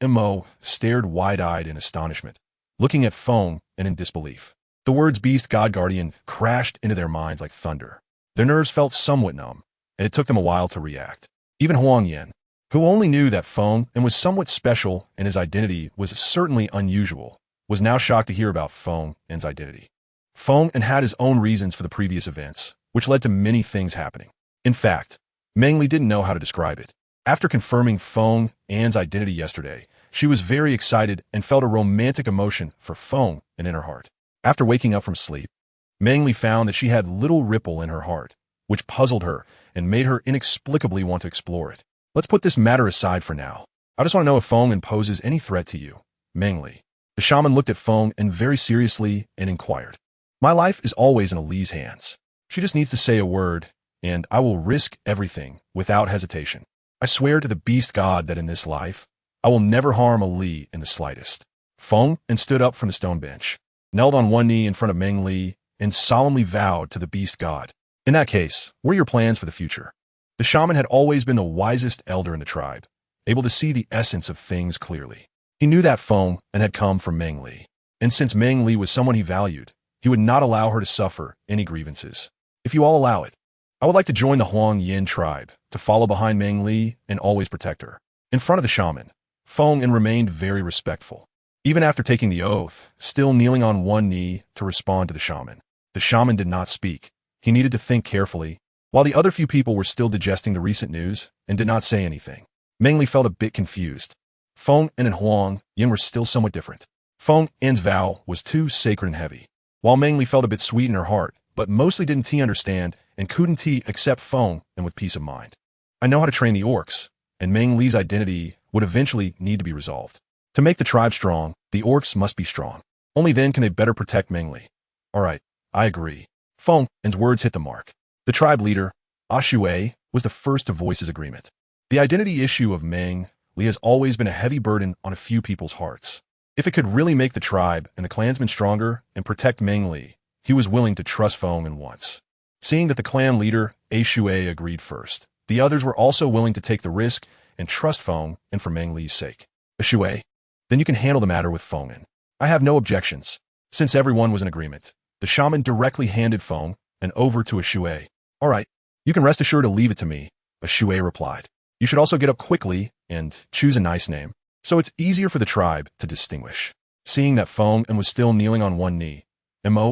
[SPEAKER 1] stared wide-eyed in astonishment, looking at Feng and in disbelief. The words beast god guardian crashed into their minds like thunder. Their nerves felt somewhat numb, and it took them a while to react. Even Huang Yin, who only knew that Feng Yin was somewhat special and his identity was certainly unusual, was now shocked to hear about Feng Yin's identity. Feng Yin had his own reasons for the previous events, which led to many things happening. In fact, Meng Li didn't know how to describe it. After confirming Feng Yin's identity yesterday, she was very excited and felt a romantic emotion for Feng Yin in her heart. After waking up from sleep, Meng Li found that she had little ripple in her heart, which puzzled her and made her inexplicably want to explore it. Let's put this matter aside for now. I just want to know if Feng Yin poses any threat to you, Meng Li. The shaman looked at Feng Yin very seriously and inquired. My life is always in Li's hands. She just needs to say a word, and I will risk everything without hesitation. I swear to the beast god that in this life, I will never harm Li in the slightest. Feng Yin stood up from the stone bench, knelt on one knee in front of Meng Li, and solemnly vowed to the beast god. In that case, what are your plans for the future? The shaman had always been the wisest elder in the tribe, able to see the essence of things clearly. He knew that Feng and had come from Meng Li. And since Meng Li was someone he valued, he would not allow her to suffer any grievances. If you all allow it, I would like to join the Huang Yin tribe, to follow behind Meng Li and always protect her. In front of the shaman, Feng remained very respectful. Even after taking the oath, still kneeling on one knee to respond to the shaman. The shaman did not speak. He needed to think carefully, while the other few people were still digesting the recent news and did not say anything. Meng Li felt a bit confused. Feng and Huang Yin were still somewhat different. Feng Yin's vow was too sacred and heavy, while Meng Li felt a bit sweet in her heart, but mostly didn't he understand and couldn't he accept Feng and with peace of mind. I know how to train the orcs, and Meng Li's identity would eventually need to be resolved. To make the tribe strong, the orcs must be strong. Only then can they better protect Meng Li. All right, I agree. Feng Yin's words hit the mark. The tribe leader, Shui, was the first to voice his agreement. The identity issue of Meng Li has always been a heavy burden on a few people's hearts. If it could really make the tribe and the clansmen stronger and protect Meng Li, he was willing to trust Feng Yin once. Seeing that the clan leader, Shui, agreed first, the others were also willing to take the risk and trust Feng Yin for Meng Li's sake. Shui, then you can handle the matter with Feng Yin. I have no objections. Since everyone was in agreement, the shaman directly handed Feng Yin over to Shui. All right, you can rest assured to leave it to me, Shui replied. You should also get up quickly and choose a nice name, so it's easier for the tribe to distinguish. Seeing that Feng Yin was still kneeling on one knee,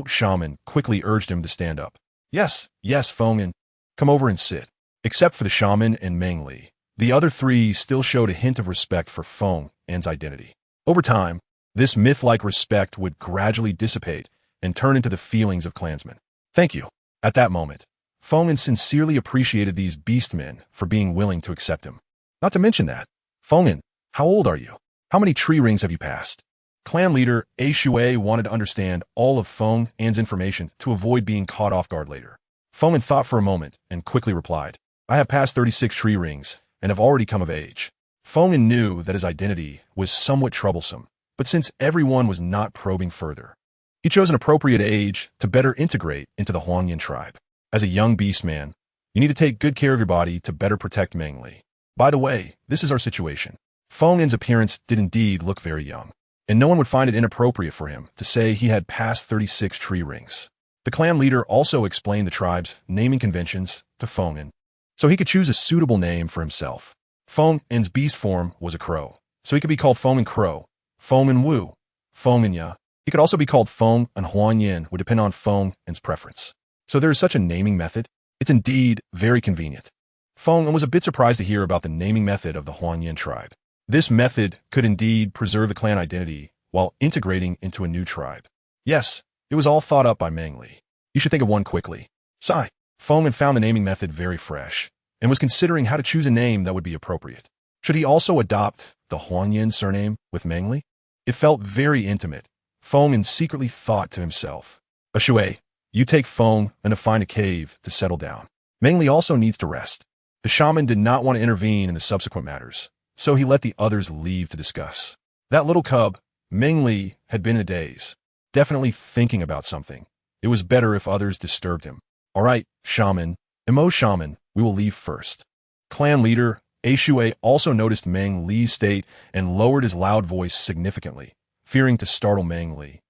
[SPEAKER 1] shaman quickly urged him to stand up. Yes, Feng Yin, come over and sit. Except for the shaman and Meng Li, the other three still showed a hint of respect for Feng Yin's identity. Over time, this myth-like respect would gradually dissipate and turn into the feelings of clansmen. Thank you. At that moment, Feng Yin sincerely appreciated these beastmen for being willing to accept him. Not to mention that, Feng Yin, how old are you? How many tree rings have you passed? Clan leader Shui wanted to understand all of Feng Yin's information to avoid being caught off guard later. Feng Yin thought for a moment and quickly replied, I have passed 36 tree rings and have already come of age. Feng Yin knew that his identity was somewhat troublesome, but since everyone was not probing further, he chose an appropriate age to better integrate into the Huang Yin tribe. As a young beastman, you need to take good care of your body to better protect Meng Li. By the way, this is our situation. Feng Yin's appearance did indeed look very young, and no one would find it inappropriate for him to say he had passed 36 tree rings. The clan leader also explained the tribe's naming conventions to Feng Yin, so he could choose a suitable name for himself. Feng Yin's beast form was a crow, so he could be called Feng Yin Crow, Feng Yin Wu, Feng Yin Ya. He could also be called Feng and Huang Yin would depend on Feng Yin's preference. So there is such a naming method. It's indeed very convenient. Feng Yin was a bit surprised to hear about the naming method of the Huang Yin tribe. This method could indeed preserve the clan identity while integrating into a new tribe. Yes, it was all thought up by Meng Li. You should think of one quickly. Sigh. Feng Yin found the naming method very fresh and was considering how to choose a name that would be appropriate. Should he also adopt the Huang Yin surname with Meng Li? It felt very intimate. Feng Yin secretly thought to himself, Shui, you take Feng Yin to find a cave to settle down. Meng Li also needs to rest. The shaman did not want to intervene in the subsequent matters, so he let the others leave to discuss. That little cub, Meng Li, had been in a daze, definitely thinking about something. It was better if others disturbed him. All right, shaman, shaman, we will leave first. Clan leader Shui also noticed Meng Li's state and lowered his loud voice significantly, fearing to startle Meng Li.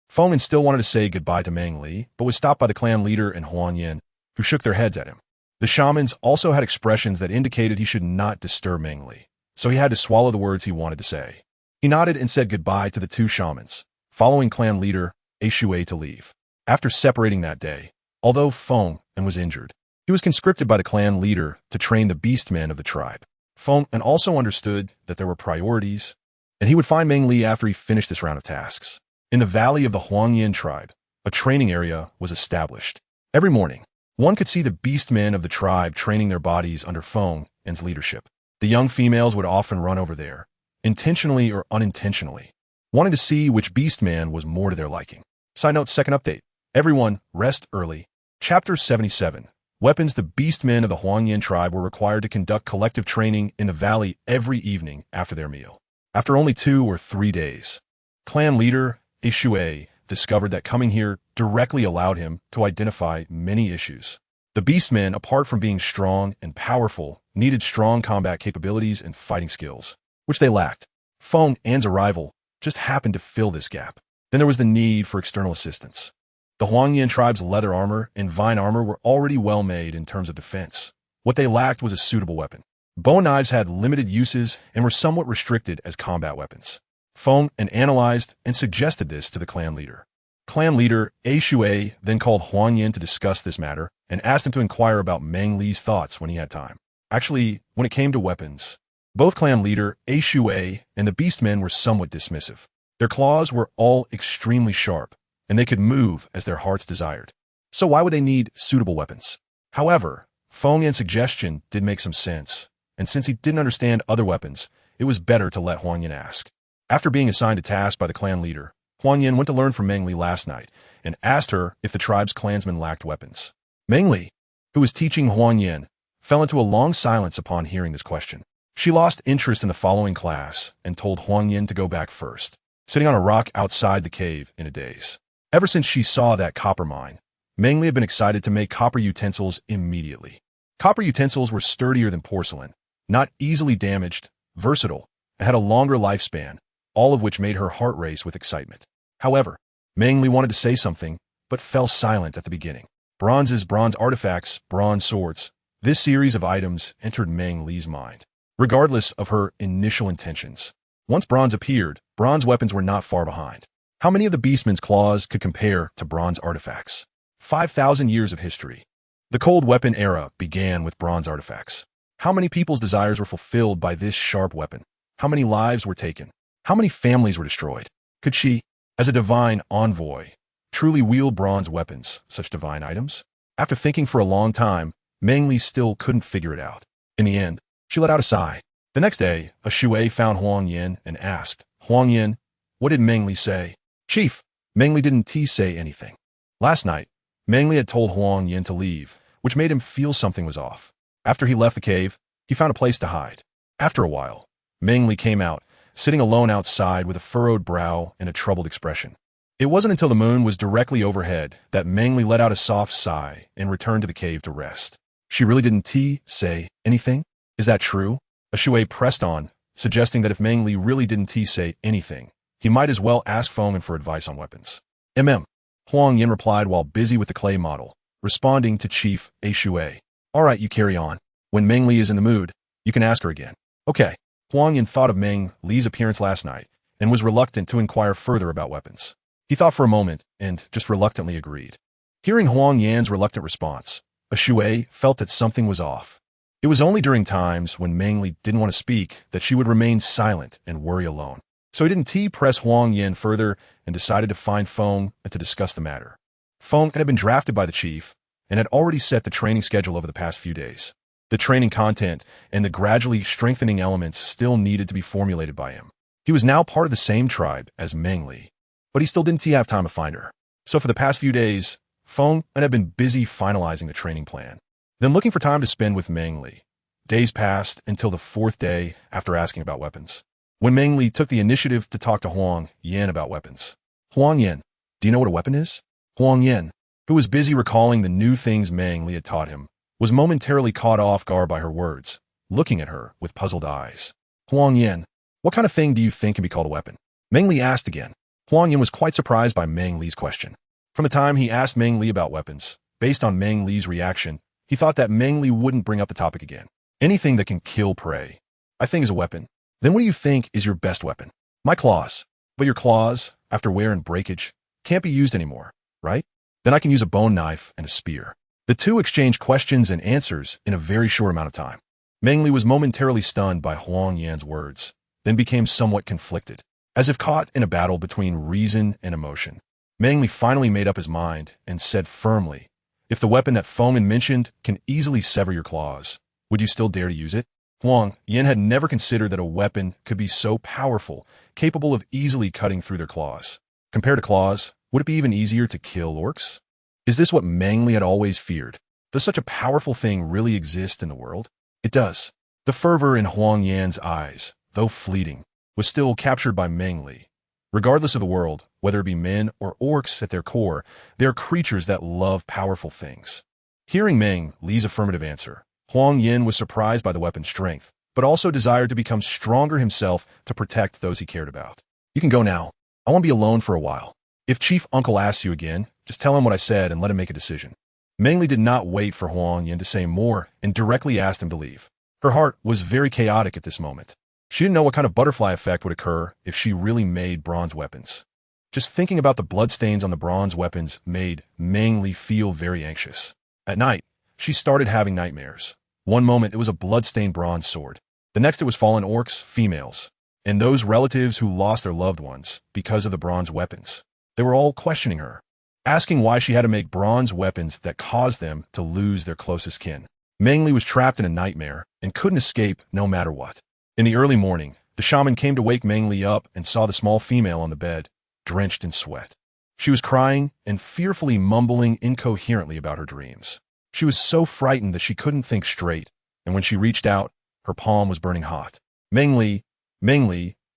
[SPEAKER 1] Feng Yin still wanted to say goodbye to Meng Li, but was stopped by the clan leader and Huang Yin, who shook their heads at him. The shamans also had expressions that indicated he should not disturb Meng Li, so he had to swallow the words he wanted to say. He nodded and said goodbye to the two shamans, following clan leader Shui to leave. After separating that day, although Feng Yin was injured, he was conscripted by the clan leader to train the beastmen of the tribe. Feng Yin also understood that there were priorities, and he would find Meng Li after he finished this round of tasks. In the valley of the Huang Yin tribe, a training area was established. Every morning, one could see the beastmen of the tribe training their bodies under Feng Yin's leadership. The young females would often run over there, intentionally or unintentionally, wanting to see which beastman was more to their liking. Side note, second update. Everyone, rest early. Chapter 77. Weapons. The beastmen of the Huang Yin tribe were required to conduct collective training in the valley every evening after their meal. After only 2 or 3 days, clan leader Shui discovered that coming here directly allowed him to identify many issues. The beastmen, apart from being strong and powerful, needed strong combat capabilities and fighting skills, which they lacked. Feng An's arrival just happened to fill this gap. Then there was the need for external assistance. The Huangyan tribe's leather armor and vine armor were already well made in terms of defense. What they lacked was a suitable weapon. Bow knives had limited uses and were somewhat restricted as combat weapons. Feng An analyzed and suggested this to the clan leader. Clan leader A Shui then called Huangyan to discuss this matter and asked him to inquire about Meng Li's thoughts when he had time. Actually, when it came to weapons, both clan leader A Shui and the beastmen were somewhat dismissive. Their claws were all extremely sharp, and they could move as their hearts desired. So why would they need suitable weapons? However, Feng Yan's suggestion did make some sense, and since he didn't understand other weapons, it was better to let Huang Yan ask. After being assigned a task by the clan leader, Huang Yan went to learn from Meng Li last night and asked her if the tribe's clansmen lacked weapons. Meng Li, who was teaching Huang Yan, fell into a long silence upon hearing this question. She lost interest in the following class and told Huang Yan to go back first, sitting on a rock outside the cave in a daze. Ever since she saw that copper mine, Meng Li had been excited to make copper utensils immediately. Copper utensils were sturdier than porcelain, not easily damaged, versatile, and had a longer lifespan, all of which made her heart race with excitement. However, Meng Li wanted to say something, but fell silent at the beginning. Bronzes, bronze artifacts, bronze swords. This series of items entered Meng Li's mind, regardless of her initial intentions. Once bronze appeared, bronze weapons were not far behind. How many of the beastmen's claws could compare to bronze artifacts? 5,000 years of history. The cold weapon era began with bronze artifacts. How many people's desires were fulfilled by this sharp weapon? How many lives were taken? How many families were destroyed? Could she, as a divine envoy, truly wield bronze weapons, such divine items? After thinking for a long time, Meng Li still couldn't figure it out. In the end, she let out a sigh. The next day, a Shui found Huang Yan and asked, Huang Yan, what did Meng Li say? Chief, Meng Li didn't say anything. Last night, Meng Li had told Huang Yan to leave, which made him feel something was off. After he left the cave, he found a place to hide. After a while, Meng Li came out, sitting alone outside with a furrowed brow and a troubled expression. It wasn't until the moon was directly overhead that Meng Li let out a soft sigh and returned to the cave to rest. She really didn't say anything? Is that true? A Shui pressed on, suggesting that if Meng Li really didn't say anything, he might as well ask Feng An for advice on weapons. Huang Yan replied while busy with the clay model, responding to Chief A Shui. All right, you carry on. When Meng Li is in the mood, you can ask her again. Okay. Huang Yan thought of Meng Li's appearance last night and was reluctant to inquire further about weapons. He thought for a moment and just reluctantly agreed. Hearing Huang Yan's reluctant response, a Shui felt that something was off. It was only during times when Meng Li didn't want to speak that she would remain silent and worry alone. So he didn't press Huang Yan further and decided to find Feng and to discuss the matter. Feng had been drafted by the chief and had already set the training schedule over the past few days. The training content and the gradually strengthening elements still needed to be formulated by him. He was now part of the same tribe as Meng Li, but he still didn't have time to find her. So for the past few days, Feng had been busy finalizing the training plan, then looking for time to spend with Meng Li. Days passed until the fourth day after asking about weapons, when Meng Li took the initiative to talk to Huang Yan about weapons. Huang Yan, do you know what a weapon is? Huang Yan, who was busy recalling the new things Meng Li had taught him, was momentarily caught off guard by her words, looking at her with puzzled eyes. Huang Yan, what kind of thing do you think can be called a weapon? Meng Li asked again. Huang Yan was quite surprised by Meng Li's question. From the time he asked Meng Li about weapons, based on Meng Li's reaction, he thought that Meng Li wouldn't bring up the topic again. Anything that can kill prey, I think, is a weapon. Then what do you think is your best weapon? My claws. But your claws, after wear and breakage, can't be used anymore, right? Then I can use a bone knife and a spear. The two exchanged questions and answers in a very short amount of time. Meng Li was momentarily stunned by Huang Yan's words, then became somewhat conflicted. As if caught in a battle between reason and emotion, Meng Li finally made up his mind and said firmly, if the weapon that Feng An mentioned can easily sever your claws, would you still dare to use it? Huang Yan had never considered that a weapon could be so powerful, capable of easily cutting through their claws. Compared to claws, would it be even easier to kill orcs? Is this what Meng Li had always feared? Does such a powerful thing really exist in the world? It does. The fervor in Huang Yan's eyes, though fleeting, was still captured by Meng Li. Regardless of the world, whether it be men or orcs at their core, they are creatures that love powerful things. Hearing Meng Li's affirmative answer, Huang Yin was surprised by the weapon's strength, but also desired to become stronger himself to protect those he cared about. You can go now. I want to be alone for a while. If Chief Uncle asks you again, just tell him what I said and let him make a decision. Meng Li did not wait for Huang Yin to say more and directly asked him to leave. Her heart was very chaotic at this moment. She didn't know what kind of butterfly effect would occur if she really made bronze weapons. Just thinking about the bloodstains on the bronze weapons made Meng Li feel very anxious. At night, she started having nightmares. One moment it was a bloodstained bronze sword. The next it was fallen orcs, females, and those relatives who lost their loved ones because of the bronze weapons. They were all questioning her, asking why she had to make bronze weapons that caused them to lose their closest kin. Meng Li was trapped in a nightmare and couldn't escape no matter what. In the early morning, the shaman came to wake Meng Li up and saw the small female on the bed, drenched in sweat. She was crying and fearfully mumbling incoherently about her dreams. She was so frightened that she couldn't think straight, and when she reached out, her palm was burning hot. Meng Li,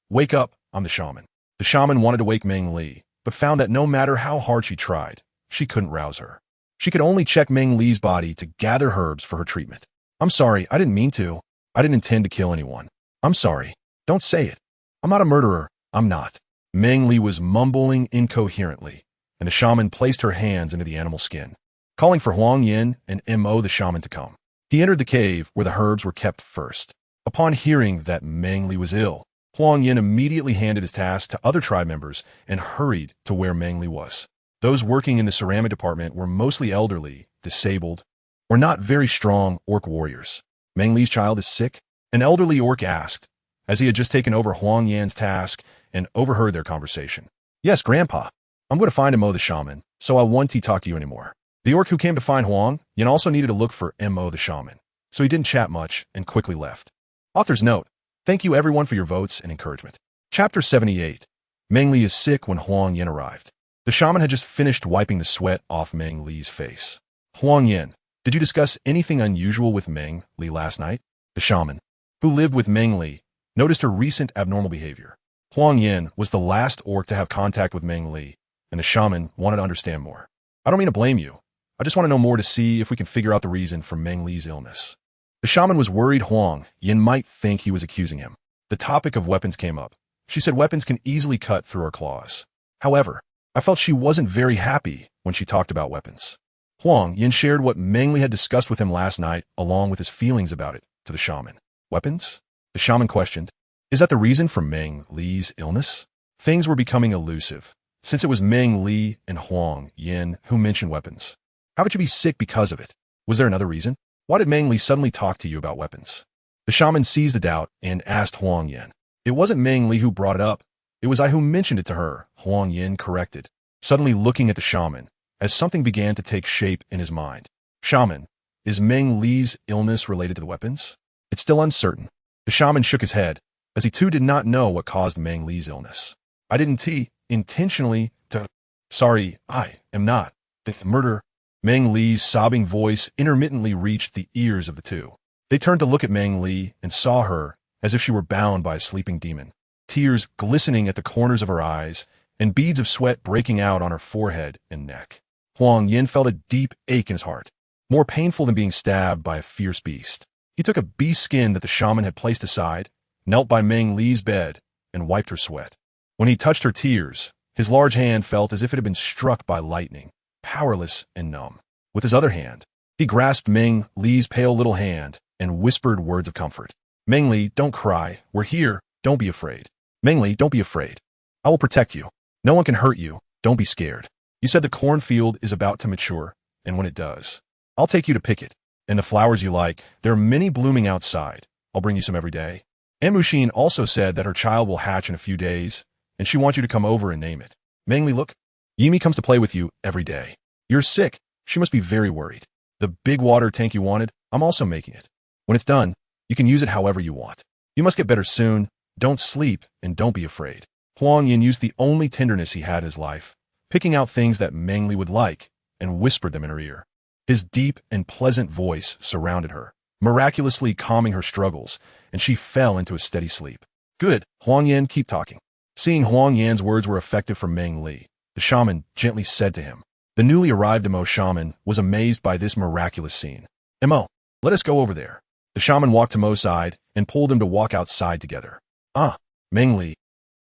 [SPEAKER 1] wake up, I'm the shaman. The shaman wanted to wake Meng Li, but found that no matter how hard she tried, she couldn't rouse her. She could only check Meng Li's body to gather herbs for her treatment. I'm sorry, I didn't mean to. I didn't intend to kill anyone. I'm sorry. Don't say it. I'm not a murderer. I'm not. Meng Li was mumbling incoherently, and the shaman placed her hands into the animal skin, calling for Huang Yin and Mo the shaman to come. He entered the cave where the herbs were kept first. Upon hearing that Meng Li was ill, Huang Yin immediately handed his task to other tribe members and hurried to where Meng Li was. Those working in the ceramic department were mostly elderly, disabled, or not very strong orc warriors. Meng Li's child is sick? An elderly orc asked, as he had just taken over Huang Yan's task and overheard their conversation. Yes, Grandpa. I'm going to find Mo the shaman, so I won't talk to you anymore. The orc who came to find Huang Yin also needed to look for Mo the shaman, so he didn't chat much and quickly left. Author's note: thank you everyone for your votes and encouragement. Chapter 78. Meng Li is sick when Huang Yin arrived. The shaman had just finished wiping the sweat off Meng Li's face. Huang Yin, did you discuss anything unusual with Meng Li last night? The shaman, who lived with Meng Li, noticed her recent abnormal behavior. Huang Yin was the last orc to have contact with Meng Li, and the shaman wanted to understand more. I don't mean to blame you. I just want to know more to see if we can figure out the reason for Meng Li's illness. The shaman was worried Huang Yin might think he was accusing him. The topic of weapons came up. She said weapons can easily cut through her claws. However, I felt she wasn't very happy when she talked about weapons. Huang Yin shared what Meng Li had discussed with him last night, along with his feelings about it, to the shaman. Weapons? The shaman questioned. Is that the reason for Meng Li's illness? Things were becoming elusive, since it was Meng Li and Huang Yin who mentioned weapons. How could you be sick because of it? Was there another reason? Why did Meng Li suddenly talk to you about weapons? The shaman seized the doubt and asked Huang Yin. It wasn't Meng Li who brought it up. It was I who mentioned it to her, Huang Yin corrected, suddenly looking at the shaman, as something began to take shape in his mind. Shaman, is Meng Li's illness related to the weapons? It's still uncertain. The shaman shook his head, as he too did not know what caused Meng Li's illness. I didn't intentionally to... Sorry, I am not. The murder... Meng Li's sobbing voice intermittently reached the ears of the two. They turned to look at Meng Li and saw her as if she were bound by a sleeping demon, tears glistening at the corners of her eyes and beads of sweat breaking out on her forehead and neck. Huang Yin felt a deep ache in his heart, more painful than being stabbed by a fierce beast. He took a beast skin that the shaman had placed aside, knelt by Meng Li's bed, and wiped her sweat. When he touched her tears, his large hand felt as if it had been struck by lightning, powerless and numb. With his other hand, he grasped Meng Li's pale little hand and whispered words of comfort. Meng Li, don't cry. We're here. Don't be afraid. Meng Li, don't be afraid. I will protect you. No one can hurt you. Don't be scared. You said the cornfield is about to mature, and when it does, I'll take you to pick it. And the flowers you like, there are many blooming outside. I'll bring you some every day. Mushin also said that her child will hatch in a few days, and she wants you to come over and name it. Meng Li, look. Yimi comes to play with you every day. You're sick. She must be very worried. The big water tank you wanted, I'm also making it. When it's done, you can use it however you want. You must get better soon. Don't sleep, and don't be afraid. Huang Yin used the only tenderness he had in his life, picking out things that Meng Li would like, and whispered them in her ear. His deep and pleasant voice surrounded her, miraculously calming her struggles, and she fell into a steady sleep. Good, Huang Yin, keep talking. Seeing Huang Yan's words were effective for Meng Li, the shaman gently said to him, The newly arrived Mo shaman was amazed by this miraculous scene. Mo, let us go over there. The shaman walked to Mo's side and pulled him to walk outside together. Ah, Meng Li.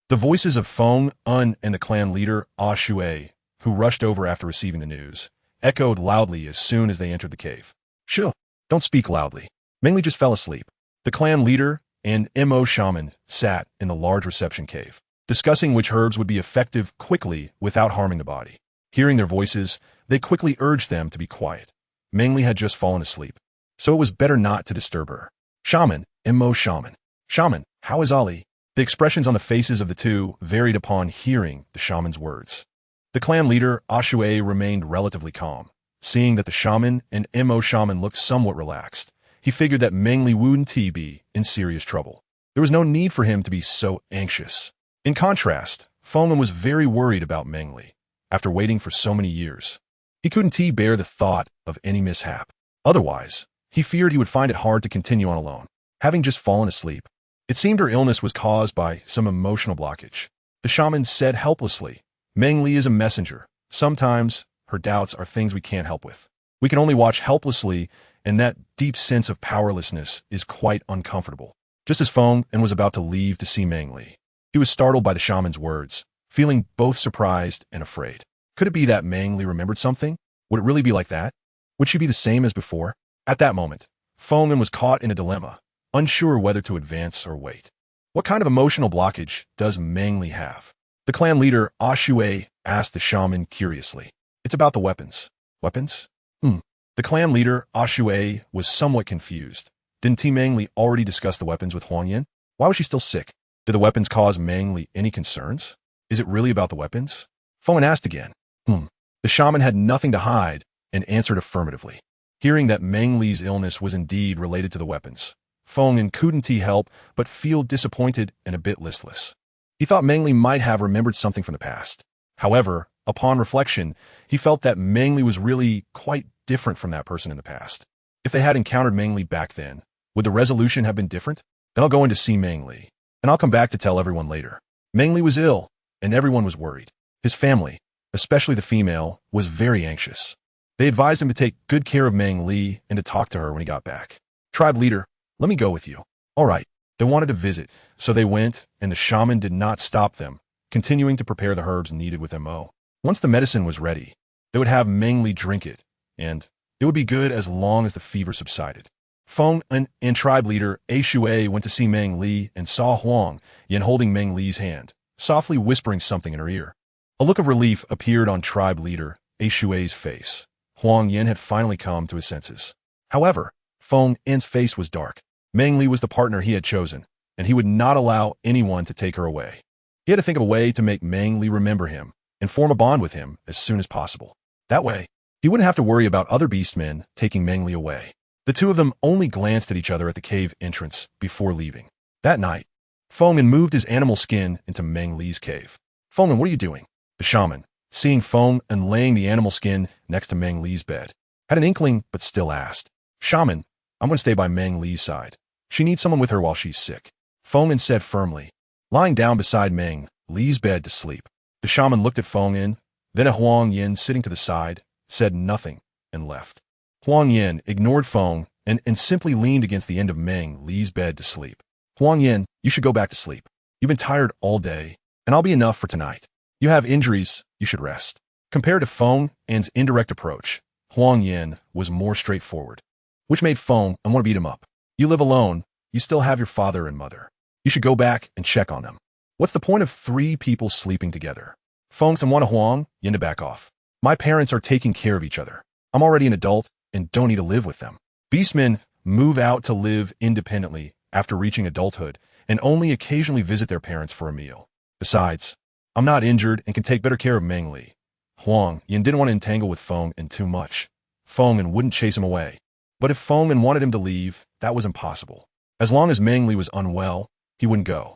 [SPEAKER 1] The voices of Feng, Un, and the clan leader, Ah Shui, who rushed over after receiving the news, echoed loudly as soon as they entered the cave. Shh, don't speak loudly. Meng Li just fell asleep. The clan leader and Mo shaman sat in the large reception cave, discussing which herbs would be effective quickly without harming the body. Hearing their voices, they quickly urged them to be quiet. Meng Li had just fallen asleep, so it was better not to disturb her. Shaman, Mo shaman. Shaman, how is Ali? The expressions on the faces of the two varied upon hearing the shaman's words. The clan leader, Ah Shui, remained relatively calm. Seeing that the shaman and Mo shaman looked somewhat relaxed, he figured that Meng Li wouldn't be in serious trouble. There was no need for him to be so anxious. In contrast, Feng was very worried about Meng Li. After waiting for so many years, he couldn't bear the thought of any mishap. Otherwise, he feared he would find it hard to continue on alone. Having just fallen asleep, it seemed her illness was caused by some emotional blockage. The shaman said helplessly, Meng Li is a messenger. Sometimes her doubts are things we can't help with. We can only watch helplessly, and that deep sense of powerlessness is quite uncomfortable. Just as Feng was about to leave to see Meng Li, he was startled by the shaman's words, feeling both surprised and afraid. Could it be that Meng Li remembered something? Would it really be like that? Would she be the same as before? At that moment, Feng was caught in a dilemma, unsure whether to advance or wait. What kind of emotional blockage does Meng Li have? The clan leader, Ah Shui, asked the shaman curiously. It's about the weapons. Weapons? The clan leader, Ah Shui, was somewhat confused. Didn't Meng Li already discuss the weapons with Huang Yin? Why was she still sick? Did the weapons cause Meng Li any concerns? Is it really about the weapons? Feng asked again. The shaman had nothing to hide and answered affirmatively. Hearing that Meng Li's illness was indeed related to the weapons, Feng couldn't help but feel disappointed and a bit listless. He thought Meng Li might have remembered something from the past. However, upon reflection, he felt that Meng Li was really quite different from that person in the past. If they had encountered Meng Li back then, would the resolution have been different? Then I'll go in to see Meng Li, and I'll come back to tell everyone later. Meng Li was ill, and everyone was worried. His family, especially the female, was very anxious. They advised him to take good care of Meng Li and to talk to her when he got back. Tribe leader, let me go with you. All right. They wanted to visit, so they went, and the shaman did not stop them, continuing to prepare the herbs needed with Mo. Once the medicine was ready, they would have Meng Li drink it, and it would be good as long as the fever subsided. Feng and tribe leader A Shui went to see Meng Li and saw Huang Yin holding Meng Li's hand, softly whispering something in her ear. A look of relief appeared on tribe leader A Shui's face. Huang Yin had finally come to his senses. However, Feng's face was dark. Meng Li was the partner he had chosen, and he would not allow anyone to take her away. He had to think of a way to make Meng Li remember him and form a bond with him as soon as possible. That way, he wouldn't have to worry about other beastmen taking Meng Li away. The two of them only glanced at each other at the cave entrance before leaving. That night, Feng moved his animal skin into Meng Li's cave. Feng, what are you doing? The shaman, seeing Feng laying the animal skin next to Meng Li's bed, had an inkling but still asked. Shaman, I'm going to stay by Meng Li's side. She needs someone with her while she's sick. Feng said firmly, lying down beside Meng Li's bed to sleep. The shaman looked at Feng, then at Huang Yin sitting to the side, said nothing, and left. Huang Yin ignored Feng and simply leaned against the end of Meng Li's bed to sleep. Huang Yin, you should go back to sleep. You've been tired all day, and I'll be enough for tonight. You have injuries, you should rest. Compared to Feng's indirect approach, Huang Yin was more straightforward, which made Feng want to beat him up. You live alone, you still have your father and mother. You should go back and check on them. What's the point of 3 people sleeping together? Feng wanted Huang Yin to back off. My parents are taking care of each other. I'm already an adult and don't need to live with them. Beastmen move out to live independently after reaching adulthood and only occasionally visit their parents for a meal. Besides, I'm not injured and can take better care of Meng Li. Huang Yin didn't want to entangle with Feng too much. Feng wouldn't chase him away. But if Feng wanted him to leave, that was impossible. As long as Meng Li was unwell, he wouldn't go.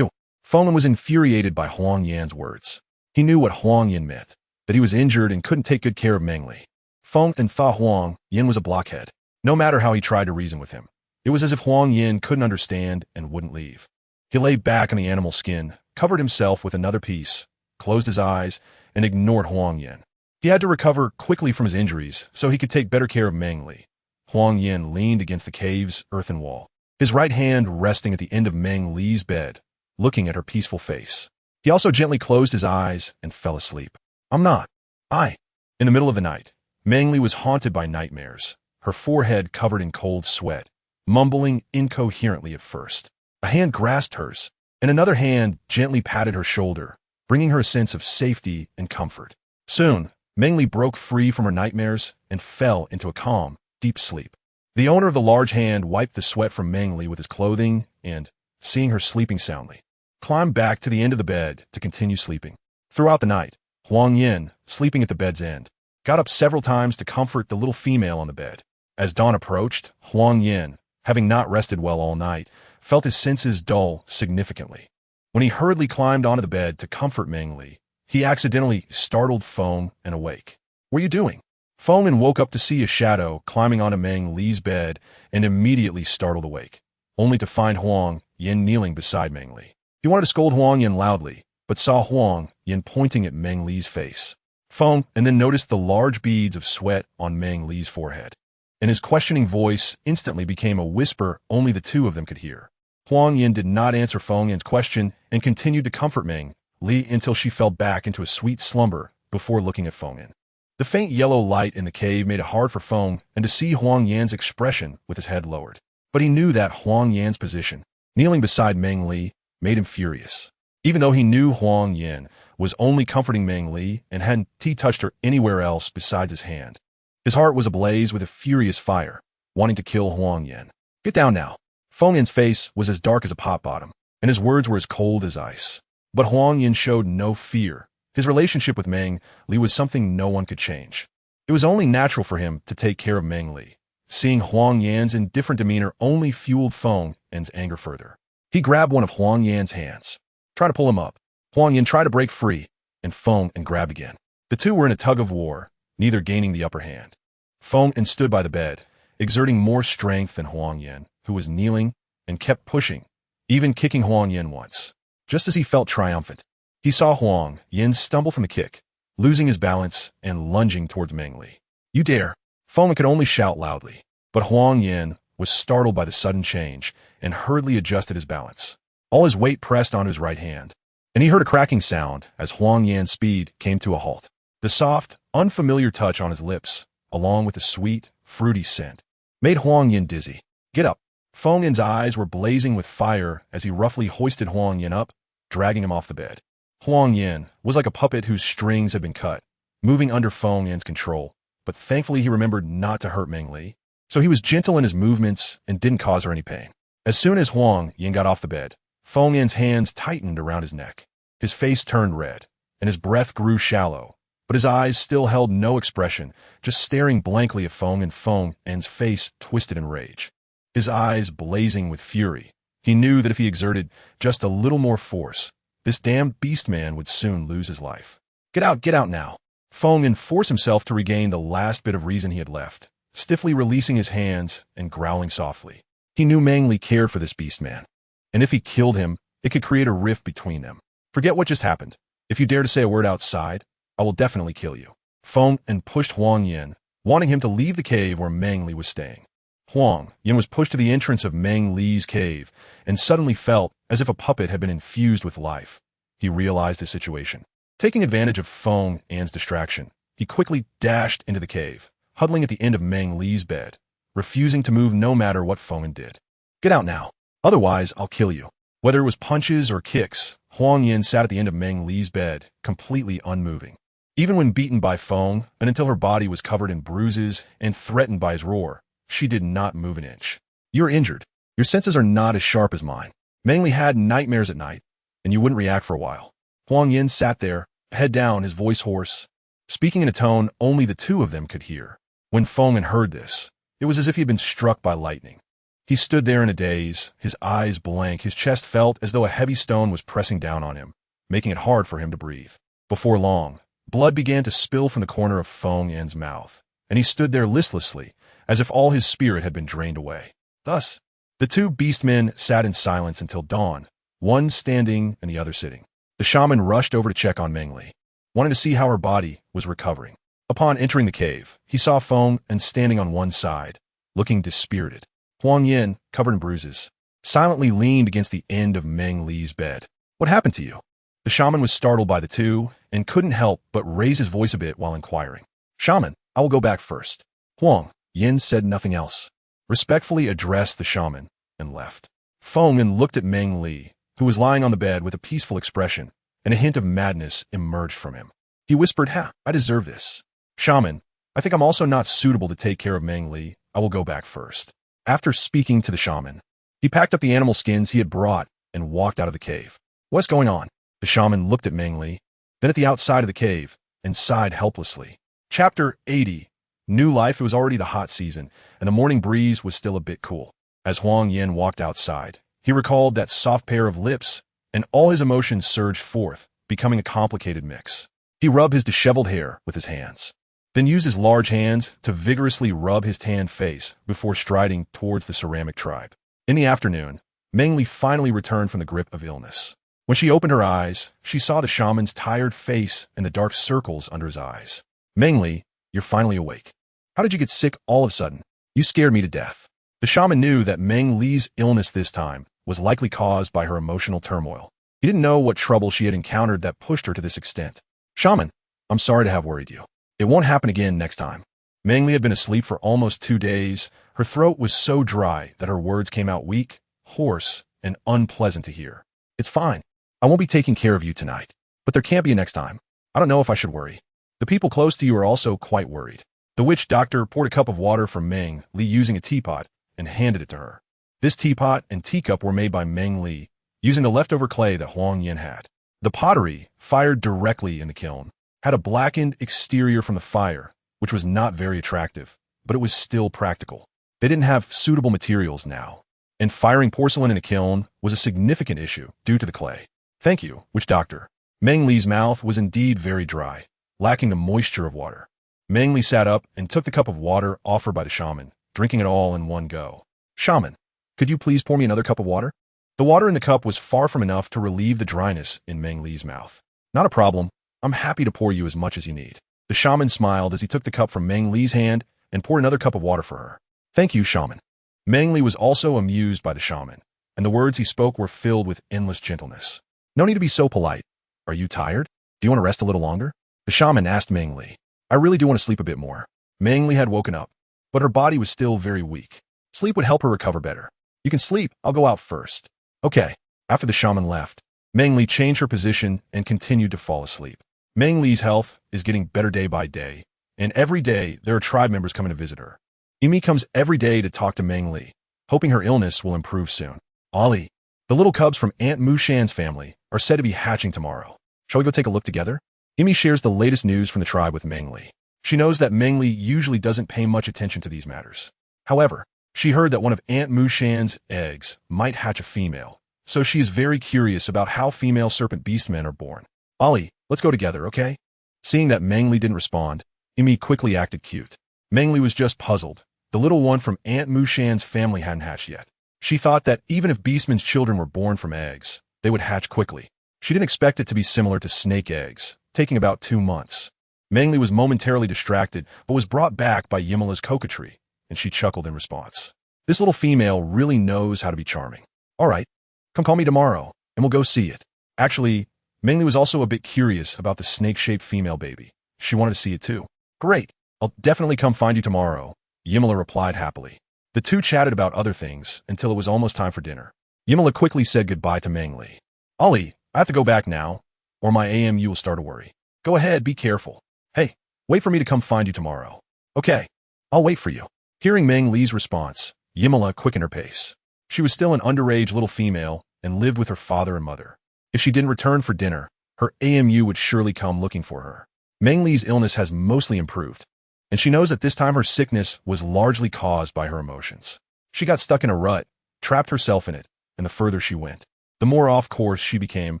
[SPEAKER 1] Feng was infuriated by Huang Yin's words. He knew what Huang Yin meant, that he was injured and couldn't take good care of Meng Li. Feng thought Huang Yin was a blockhead. No matter how he tried to reason with him, it was as if Huang Yin couldn't understand and wouldn't leave. He lay back on the animal skin, covered himself with another piece, closed his eyes, and ignored Huang Yin. He had to recover quickly from his injuries so he could take better care of Meng Li. Huang Yin leaned against the cave's earthen wall, his right hand resting at the end of Meng Li's bed, looking at her peaceful face. He also gently closed his eyes and fell asleep. I'm not. I. In the middle of the night, Meng Li was haunted by nightmares, her forehead covered in cold sweat, mumbling incoherently at first. A hand grasped hers, and another hand gently patted her shoulder, bringing her a sense of safety and comfort. Soon, Meng Li broke free from her nightmares and fell into a calm, deep sleep. The owner of the large hand wiped the sweat from Meng Li with his clothing and, seeing her sleeping soundly, climbed back to the end of the bed to continue sleeping. Throughout the night, Huang Yin, sleeping at the bed's end, got up several times to comfort the little female on the bed. As dawn approached, Huang Yin, having not rested well all night, felt his senses dull significantly. When he hurriedly climbed onto the bed to comfort Meng Li, he accidentally startled Feng and awake. What are you doing? Feng woke up to see a shadow climbing onto Meng Li's bed and immediately startled awake, only to find Huang Yin kneeling beside Meng Li. He wanted to scold Huang Yin loudly, but saw Huang Yin pointing at Meng Li's face. Feng and then noticed the large beads of sweat on Meng Li's forehead, and his questioning voice instantly became a whisper only the two of them could hear. Huang Yin did not answer Feng Yin's question and continued to comfort Meng Li until she fell back into a sweet slumber before looking at Feng Yin. The faint yellow light in the cave made it hard for Feng and to see Huang Yan's expression with his head lowered. But he knew that Huang Yan's position, kneeling beside Meng Li, made him furious. Even though he knew Huang Yin was only comforting Meng Li and hadn't touched her anywhere else besides his hand, his heart was ablaze with a furious fire, wanting to kill Huang Yin. Get down now. Feng Yin's face was as dark as a pot bottom, and his words were as cold as ice. But Huang Yin showed no fear. His relationship with Meng Li was something no one could change. It was only natural for him to take care of Meng Li. Seeing Huang Yan's indifferent demeanor only fueled Feng Yin's anger further. He grabbed one of Huang Yan's hands, tried to pull him up. Huang Yin tried to break free, and Feng Yin grabbed again. The two were in a tug of war, neither gaining the upper hand. Feng Yin stood by the bed, exerting more strength than Huang Yin, who was kneeling and kept pushing, even kicking Huang Yin once. Just as he felt triumphant, he saw Huang Yin stumble from the kick, losing his balance and lunging towards Meng Li. You dare! Feng Yin could only shout loudly, but Huang Yin was startled by the sudden change and hurriedly adjusted his balance. All his weight pressed onto his right hand, and he heard a cracking sound as Huang Yan's speed came to a halt. The soft, unfamiliar touch on his lips, along with the sweet, fruity scent, made Huang Yin dizzy. Get up! Feng Yin's eyes were blazing with fire as he roughly hoisted Huang Yin up, dragging him off the bed. Huang Yin was like a puppet whose strings had been cut, moving under Feng Yin's control, but thankfully he remembered not to hurt Meng Li, so he was gentle in his movements and didn't cause her any pain. As soon as Huang Yin got off the bed, Feng Yin's hands tightened around his neck. His face turned red, and his breath grew shallow, but his eyes still held no expression, just staring blankly at Feng Yin. Feng Yin's face twisted in rage, his eyes blazing with fury. He knew that if he exerted just a little more force, this damned beastman would soon lose his life. Get out now. Feng Yin forced himself to regain the last bit of reason he had left, stiffly releasing his hands and growling softly. He knew Meng Li cared for this beastman, and if he killed him, it could create a rift between them. Forget what just happened. If you dare to say a word outside, I will definitely kill you. Feng Yin pushed Huang Yin, wanting him to leave the cave where Meng Li was staying. Huang Yin was pushed to the entrance of Meng Li's cave and suddenly felt as if a puppet had been infused with life. He realized his situation. Taking advantage of Feng Yin's distraction, he quickly dashed into the cave, huddling at the end of Meng Li's bed, refusing to move no matter what Feng Yin did. Get out now, otherwise I'll kill you. Whether it was punches or kicks, Huang Yin sat at the end of Meng Li's bed, completely unmoving. Even when beaten by Feng, and until her body was covered in bruises and threatened by his roar, she did not move an inch. You're injured. Your senses are not as sharp as mine. Meng Li had nightmares at night, and you wouldn't react for a while. Huang Yin sat there, head down, his voice hoarse, speaking in a tone only the two of them could hear. When Feng Yin heard this, it was as if he had been struck by lightning. He stood there in a daze, his eyes blank, his chest felt as though a heavy stone was pressing down on him, making it hard for him to breathe. Before long, blood began to spill from the corner of Feng Yin's mouth, and he stood there listlessly, as if all his spirit had been drained away. Thus, the two beastmen sat in silence until dawn, one standing and the other sitting. The shaman rushed over to check on Meng Li, wanting to see how her body was recovering. Upon entering the cave, he saw Feng and standing on one side, looking dispirited. Huang Yin, covered in bruises, silently leaned against the end of Meng Li's bed. What happened to you? The shaman was startled by the two and couldn't help but raise his voice a bit while inquiring. Shaman, I will go back first. Huang Yin said nothing else, respectfully addressed the shaman, and left. Feng looked at Meng Li, who was lying on the bed with a peaceful expression, and a hint of madness emerged from him. He whispered, I deserve this. Shaman, I think I'm also not suitable to take care of Meng Li. I will go back first. After speaking to the shaman, he packed up the animal skins he had brought and walked out of the cave. What's going on? The shaman looked at Meng Li, then at the outside of the cave, and sighed helplessly. Chapter 80. New life. It was already the hot season, and the morning breeze was still a bit cool. As Huang Yin walked outside, he recalled that soft pair of lips, and all his emotions surged forth, becoming a complicated mix. He rubbed his disheveled hair with his hands, then used his large hands to vigorously rub his tanned face before striding towards the ceramic tribe. In the afternoon, Meng Li finally returned from the grip of illness. When she opened her eyes, she saw the shaman's tired face and the dark circles under his eyes. Meng Li, you're finally awake. How did you get sick all of a sudden? You scared me to death. The shaman knew that Meng Li's illness this time was likely caused by her emotional turmoil. He didn't know what trouble she had encountered that pushed her to this extent. Shaman, I'm sorry to have worried you. It won't happen again next time. Meng Li had been asleep for almost 2 days. Her throat was so dry that her words came out weak, hoarse, and unpleasant to hear. It's fine. I won't be taking care of you tonight. But there can't be a next time. I don't know if I should worry. The people close to you are also quite worried. The witch doctor poured a cup of water for Meng Li using a teapot and handed it to her. This teapot and teacup were made by Meng Li, using the leftover clay that Huang Yin had. The pottery, fired directly in the kiln, had a blackened exterior from the fire, which was not very attractive, but it was still practical. They didn't have suitable materials now, and firing porcelain in a kiln was a significant issue due to the clay. Thank you, witch doctor. Meng Li's mouth was indeed very dry, lacking the moisture of water. Meng Li sat up and took the cup of water offered by the shaman, drinking it all in one go. Shaman, could you please pour me another cup of water? The water in the cup was far from enough to relieve the dryness in Meng Li's mouth. Not a problem. I'm happy to pour you as much as you need. The shaman smiled as he took the cup from Meng Li's hand and poured another cup of water for her. Thank you, shaman. Meng Li was also amused by the shaman, and the words he spoke were filled with endless gentleness. No need to be so polite. Are you tired? Do you want to rest a little longer? The shaman asked Meng Li. I really do want to sleep a bit more. Meng Li had woken up, but her body was still very weak. Sleep would help her recover better. You can sleep. I'll go out first. Okay. After the shaman left, Meng Li changed her position and continued to fall asleep. Meng Li's health is getting better day by day, and every day there are tribe members coming to visit her. Imi comes every day to talk to Meng Li, hoping her illness will improve soon. Ollie, the little cubs from Aunt Mushan's family, are said to be hatching tomorrow. Shall we go take a look together? Imi shares the latest news from the tribe with Meng Li. She knows that Meng Li usually doesn't pay much attention to these matters. However, she heard that one of Aunt Mushan's eggs might hatch a female, so she is very curious about how female serpent beastmen are born. Ollie, let's go together, okay? Seeing that Meng Li didn't respond, Imi quickly acted cute. Meng Li was just puzzled. The little one from Aunt Mushan's family hadn't hatched yet. She thought that even if beastmen's children were born from eggs, they would hatch quickly. She didn't expect it to be similar to snake eggs, taking about 2 months. Meng Li was momentarily distracted, but was brought back by Yimala's coquetry, and she chuckled in response. This little female really knows how to be charming. All right, come call me tomorrow, and we'll go see it. Actually, Meng Li was also a bit curious about the snake-shaped female baby. She wanted to see it too. Great, I'll definitely come find you tomorrow, Yimala replied happily. The two chatted about other things until it was almost time for dinner. Yimala quickly said goodbye to Meng Li. Ollie, I have to go back now, or my AMU will start to worry. Go ahead, be careful. Hey, wait for me to come find you tomorrow. Okay, I'll wait for you. Hearing Meng Li's response, Yimala quickened her pace. She was still an underage little female and lived with her father and mother. If she didn't return for dinner, her AMU would surely come looking for her. Meng Li's illness has mostly improved, and she knows that this time her sickness was largely caused by her emotions. She got stuck in a rut, trapped herself in it, and the further she went, the more off course she became,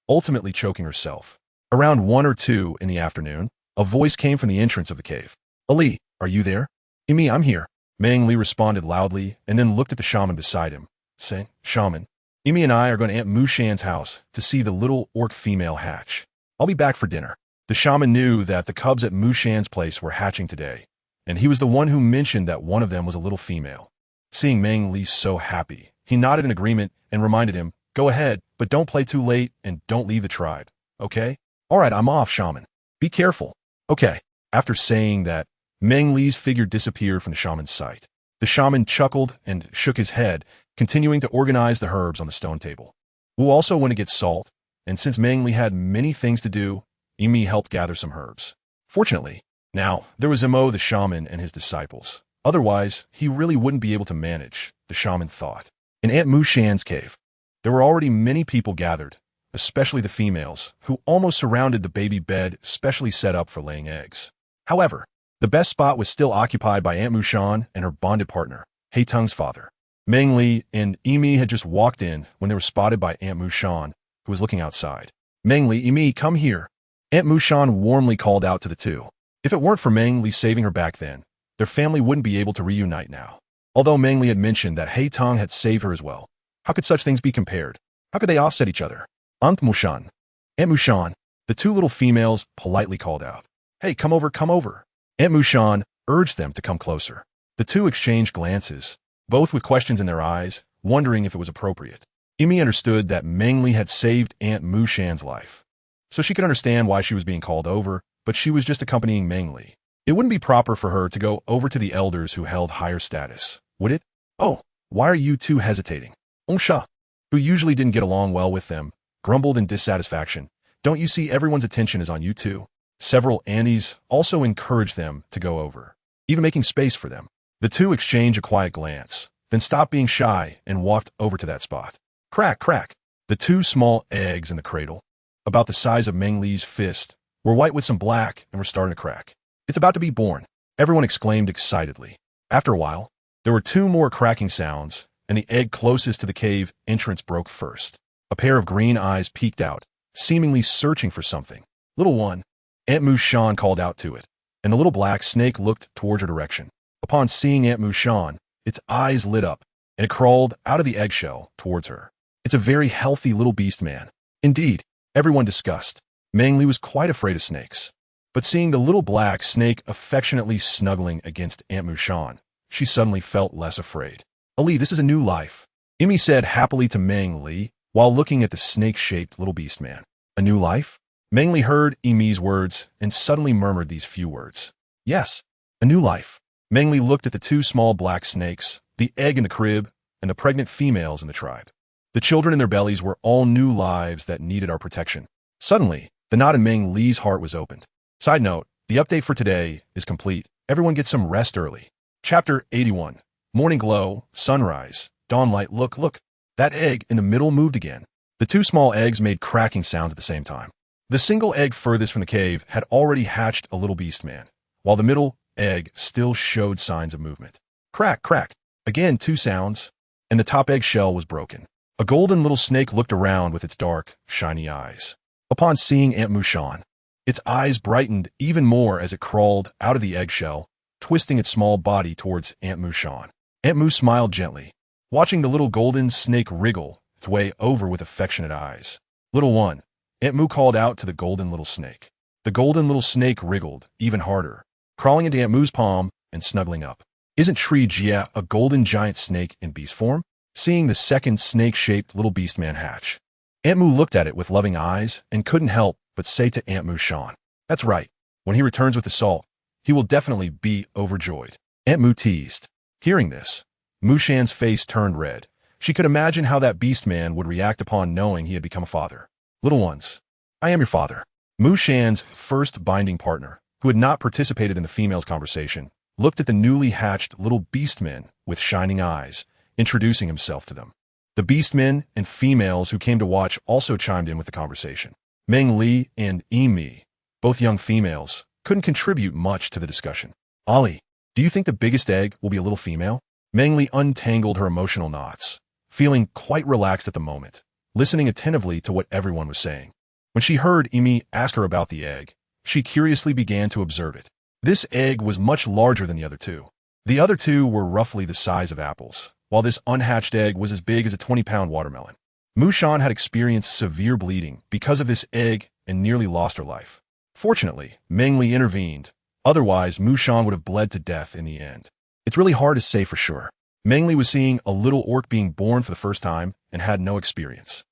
[SPEAKER 1] ultimately choking herself. Around 1 or 2 in the afternoon, a voice came from the entrance of the cave. Ali, are you there? Imi, I'm here. Meng Li responded loudly and then looked at the shaman beside him, saying, Shaman, Imi and I are going to Aunt Mushan's house to see the little orc female hatch. I'll be back for dinner. The shaman knew that the cubs at Mushan's place were hatching today, and he was the one who mentioned that one of them was a little female. Seeing Meng Li so happy, he nodded in agreement and reminded him, "Go ahead, but don't play too late and don't leave the tribe, okay?" "All right, I'm off, shaman. Be careful." "Okay." After saying that, Meng Li's figure disappeared from the shaman's sight. The shaman chuckled and shook his head, continuing to organize the herbs on the stone table. Wu also went to get salt, and since Meng Li had many things to do, Imi helped gather some herbs. Fortunately, now there was Mo the shaman and his disciples. Otherwise, he really wouldn't be able to manage, the shaman thought. In Aunt Mushan's cave, there were already many people gathered, especially the females, who almost surrounded the baby bed specially set up for laying eggs. However, the best spot was still occupied by Aunt Mushan and her bonded partner, Haitung's father. Meng Li and Imi had just walked in when they were spotted by Aunt Mushan, who was looking outside. "Meng Li, Imi, come here." Aunt Mushan warmly called out to the two. If it weren't for Meng Li saving her back then, their family wouldn't be able to reunite now. Although Meng Li had mentioned that Haitung had saved her as well, how could such things be compared? How could they offset each other? Aunt Mushan. Aunt Mushan, the two little females politely called out. "Hey, come over, come over." Aunt Mushan urged them to come closer. The two exchanged glances, both with questions in their eyes, wondering if it was appropriate. Imi understood that Meng Li had saved Aunt Mushan's life, so she could understand why she was being called over, but she was just accompanying Meng Li. It wouldn't be proper for her to go over to the elders who held higher status, would it? "Oh, why are you two hesitating?" Ongsha, who usually didn't get along well with them, grumbled in dissatisfaction. "Don't you see everyone's attention is on you two?" Several aunties also encouraged them to go over, even making space for them. The two exchanged a quiet glance, then stopped being shy and walked over to that spot. Crack, crack. The two small eggs in the cradle, about the size of Meng Li's fist, were white with some black and were starting to crack. "It's about to be born," everyone exclaimed excitedly. After a while, there were two more cracking sounds, and the egg closest to the cave entrance broke first. A pair of green eyes peeked out, seemingly searching for something. "Little one," Aunt Mushan called out to it, and the little black snake looked towards her direction. Upon seeing Aunt Mushan, its eyes lit up, and it crawled out of the eggshell towards her. "It's a very healthy little beast man." Indeed, everyone discussed. Meng Li was quite afraid of snakes, but seeing the little black snake affectionately snuggling against Aunt Mushan, she suddenly felt less afraid. "Ali, this is a new life," Imi said happily to Meng Li while looking at the snake-shaped little beast man. "A new life?" Meng Li heard Imi's words and suddenly murmured these few words. "Yes, a new life." Meng Li looked at the two small black snakes, the egg in the crib, and the pregnant females in the tribe. The children in their bellies were all new lives that needed our protection. Suddenly, the knot in Meng Li's heart was opened. Side note, the update for today is complete. Everyone get some rest early. Chapter 81. Morning glow, sunrise, dawn light. Look, look. That egg in the middle moved again. The two small eggs made cracking sounds at the same time. The single egg furthest from the cave had already hatched a little beast man, while the middle egg still showed signs of movement. Crack, crack. Again, two sounds, and the top egg shell was broken. A golden little snake looked around with its dark, shiny eyes. Upon seeing Aunt Mushan, its eyes brightened even more as it crawled out of the eggshell, twisting its small body towards Aunt Mushan. Aunt Mu smiled gently, watching the little golden snake wriggle its way over with affectionate eyes. "Little one," Aunt Mu called out to the golden little snake. The golden little snake wriggled even harder, crawling into Aunt Mu's palm and snuggling up. "Isn't Tree Jia a golden giant snake in beast form?" Seeing the second snake-shaped little beast man hatch, Aunt Mu looked at it with loving eyes and couldn't help but say to Aunt Mushan, "That's right. When he returns with the salt, he will definitely be overjoyed." Aunt Mu teased. Hearing this, Mushan's face turned red. She could imagine how that beast man would react upon knowing he had become a father. "Little ones, I am your father." Mushan's first binding partner, who had not participated in the female's conversation, looked at the newly hatched little beastmen with shining eyes, introducing himself to them. The beastmen and females who came to watch also chimed in with the conversation. Meng Li and Imi, both young females, couldn't contribute much to the discussion. "Ali, do you think the biggest egg will be a little female?" Meng Li untangled her emotional knots, feeling quite relaxed at the moment, listening attentively to what everyone was saying. When she heard Imi ask her about the egg, she curiously began to observe it. This egg was much larger than the other two. The other two were roughly the size of apples, while this unhatched egg was as big as a 20-pound watermelon. Mushan had experienced severe bleeding because of this egg and nearly lost her life. Fortunately, Meng Li intervened. Otherwise, Mushan would have bled to death in the end. It's really hard to say for sure. Meng Li was seeing a little orc being born for the first time and had no experience.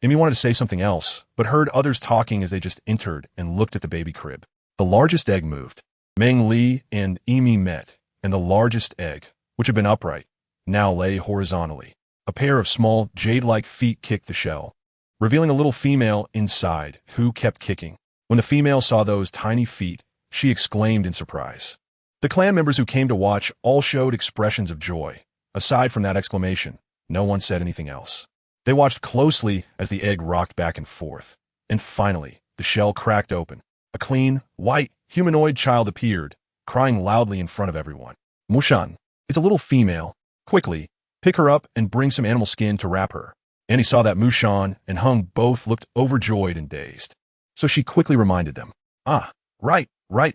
[SPEAKER 1] Amy wanted to say something else, but heard others talking as they just entered and looked at the baby crib. The largest egg moved. Meng Li and Amy met, and the largest egg, which had been upright, now lay horizontally. A pair of small, jade-like feet kicked the shell, revealing a little female inside, who kept kicking. When the female saw those tiny feet, she exclaimed in surprise. The clan members who came to watch all showed expressions of joy. Aside from that exclamation, no one said anything else. They watched closely as the egg rocked back and forth. And finally, the shell cracked open. A clean, white, humanoid child appeared, crying loudly in front of everyone. Mushan, it's a little female. Quickly, pick her up and bring some animal skin to wrap her. Annie saw that Mushan and Hung both looked overjoyed and dazed. So she quickly reminded them. Right,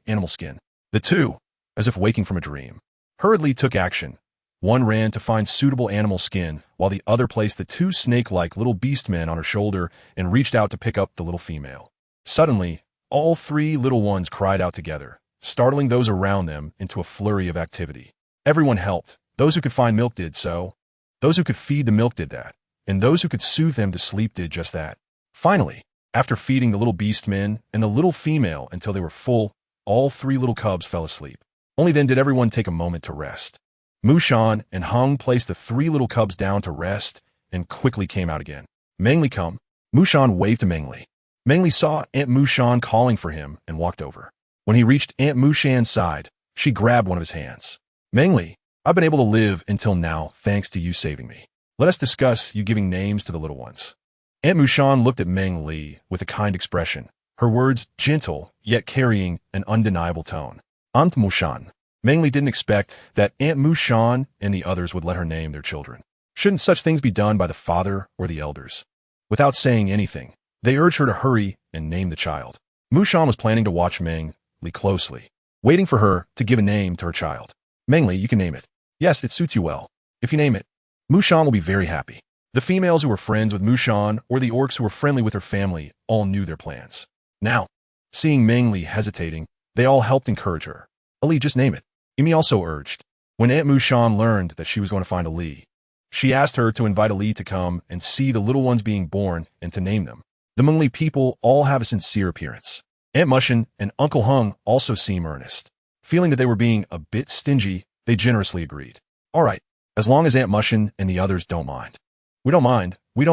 [SPEAKER 1] animal skin. The two, as if waking from a dream, hurriedly took action. One ran to find suitable animal skin, while the other placed the two snake-like little beastmen on her shoulder and reached out to pick up the little female. Suddenly, all three little ones cried out together, startling those around them into a flurry of activity. Everyone helped. Those who could find milk did so. Those who could feed the milk did that. And those who could soothe them to sleep did just that. Finally, after feeding the little beastmen and the little female until they were full, all three little cubs fell asleep. Only then did everyone take a moment to rest. Mushan and Hung placed the three little cubs down to rest and quickly came out again. Meng Li, come. Mushan waved to Meng Li. Meng Li saw Aunt Mushan calling for him and walked over. When he reached Aunt Mushan's side, she grabbed one of his hands. Meng Li, I've been able to live until now thanks to you saving me. Let us discuss you giving names to the little ones. Aunt Mushan looked at Meng Li with a kind expression, her words gentle yet carrying an undeniable tone. Aunt Mushan. Meng Li didn't expect that Aunt Mushan and the others would let her name their children. Shouldn't such things be done by the father or the elders? Without saying anything, they urged her to hurry and name the child. Mushan was planning to watch Meng Li closely, waiting for her to give a name to her child. Meng Li, you can name it. Yes, it suits you well. If you name it, Mushan will be very happy. The females who were friends with Mushan or the orcs who were friendly with her family all knew their plans. Now, seeing Meng Li hesitating, they all helped encourage her. Ali, just name it. Amy also urged. When Aunt Mushan learned that she was going to find Ali, she asked her to invite Ali to come and see the little ones being born and to name them. The Meng Li people all have a sincere appearance. Aunt Mushan and Uncle Hung also seem earnest. Feeling that they were being a bit stingy, they generously agreed. All right, as long as Aunt Mushan and the others don't mind. We don't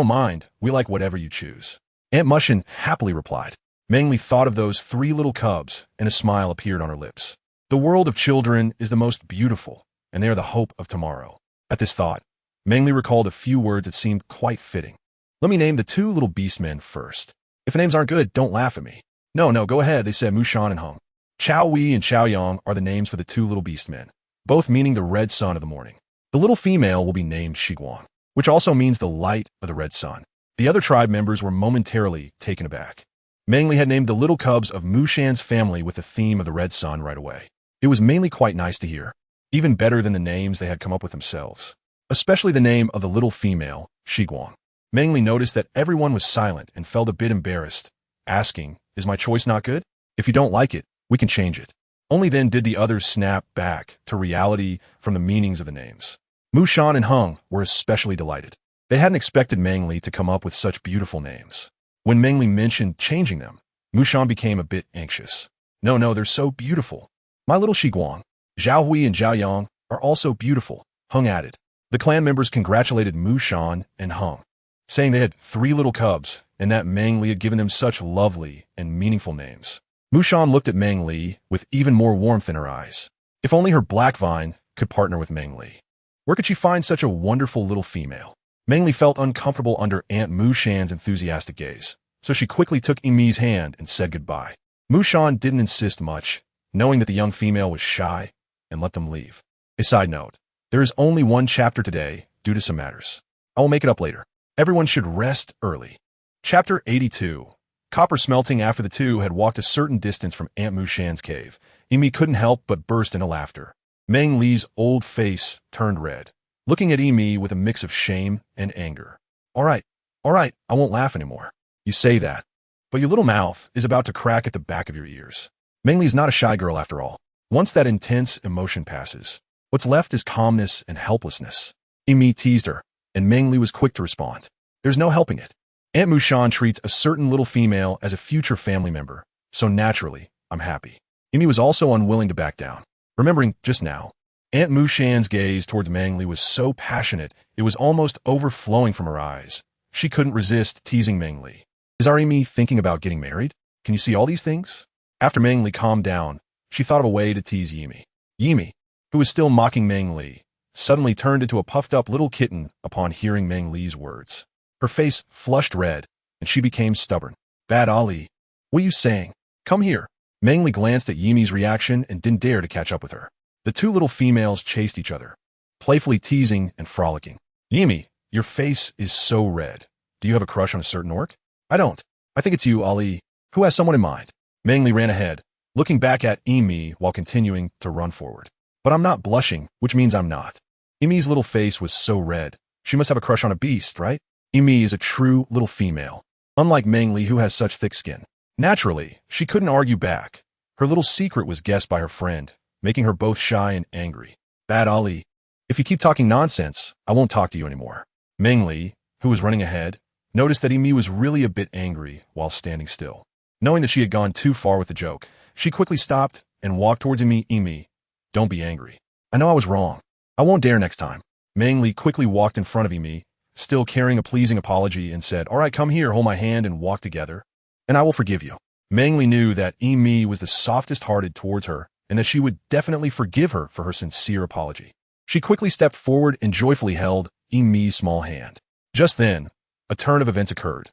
[SPEAKER 1] mind. We like whatever you choose. Aunt Mushan happily replied. Meng Li thought of those three little cubs, and a smile appeared on her lips. The world of children is the most beautiful, and they are the hope of tomorrow. At this thought, Meng Li recalled a few words that seemed quite fitting. Let me name the two little beastmen first. If the names aren't good, don't laugh at me. No, go ahead, they said Mushan and Hung. Chao Wei and Chao Yang are the names for the two little beastmen, both meaning the red sun of the morning. The little female will be named Shiguang, which also means the light of the red sun. The other tribe members were momentarily taken aback. Meng Li had named the little cubs of Mushan's family with the theme of the red sun right away. It was mainly quite nice to hear, even better than the names they had come up with themselves, especially the name of the little female, Shiguang. Meng Li noticed that everyone was silent and felt a bit embarrassed, asking, is my choice not good? If you don't like it, we can change it. Only then did the others snap back to reality from the meanings of the names. Mushan and Hung were especially delighted. They hadn't expected Meng Li to come up with such beautiful names. When Meng Li mentioned changing them, Mushan became a bit anxious. No, they're so beautiful. My little Shiguang, Zhao Hui and Zhao Yang are also beautiful, Hung added. The clan members congratulated Mushan and Hung, saying they had three little cubs and that Meng Li had given them such lovely and meaningful names. Mushan looked at Meng Li with even more warmth in her eyes. If only her black vine could partner with Meng Li. Where could she find such a wonderful little female? Meng Li felt uncomfortable under Aunt Mushan's enthusiastic gaze, so she quickly took Imi's hand and said goodbye. Mushan didn't insist much, knowing that the young female was shy, and let them leave. A side note, there is only one chapter today due to some matters. I will make it up later. Everyone should rest early. Chapter 82. Copper smelting. After the two had walked a certain distance from Aunt Mushan's cave, Imi couldn't help but burst into laughter. Meng Li's old face turned red, looking at Imi with a mix of shame and anger. All right, I won't laugh anymore. You say that. but your little mouth is about to crack at the back of your ears. Meng Li is not a shy girl after all. Once that intense emotion passes, what's left is calmness and helplessness. Imi teased her, and Meng Li was quick to respond. There's no helping it. Aunt Mushan treats a certain little female as a future family member, so naturally, I'm happy. Imi was also unwilling to back down. Remembering just now, Aunt Mushan's gaze towards Meng Li was so passionate it was almost overflowing from her eyes. She couldn't resist teasing Meng Li. Is our Imi thinking about getting married? Can you see all these things? After Meng Li calmed down, she thought of a way to tease Yimi. Yimi, who was still mocking Meng Li, suddenly turned into a puffed-up little kitten upon hearing Meng Li's words. Her face flushed red, and she became stubborn. Bad Ali, what are you saying? Come here. Meng Li glanced at Yimi's reaction and didn't dare to catch up with her. The two little females chased each other, playfully teasing and frolicking. Yimi, your face is so red. Do you have a crush on a certain orc? I don't. I think it's you, Ali. Who has someone in mind? Meng Li ran ahead, looking back at Imi while continuing to run forward. But I'm not blushing, which means I'm not. Imi's little face was so red. She must have a crush on a beast, right? Imi is a true little female, unlike Meng Li, who has such thick skin. Naturally, she couldn't argue back. Her little secret was guessed by her friend, making her both shy and angry. Bad Ali, if you keep talking nonsense, I won't talk to you anymore. Meng Li, who was running ahead, noticed that Imi was really a bit angry while standing still. Knowing that she had gone too far with the joke, she quickly stopped and walked towards Imi. Imi, don't be angry. I know I was wrong. I won't dare next time. Meng Li quickly walked in front of Imi, still carrying a pleasing apology, and said, all right, come here, hold my hand and walk together, and I will forgive you. Meng Li knew that Imi was the softest-hearted towards her, and that she would definitely forgive her for her sincere apology. She quickly stepped forward and joyfully held Imi's small hand. Just then, a turn of events occurred.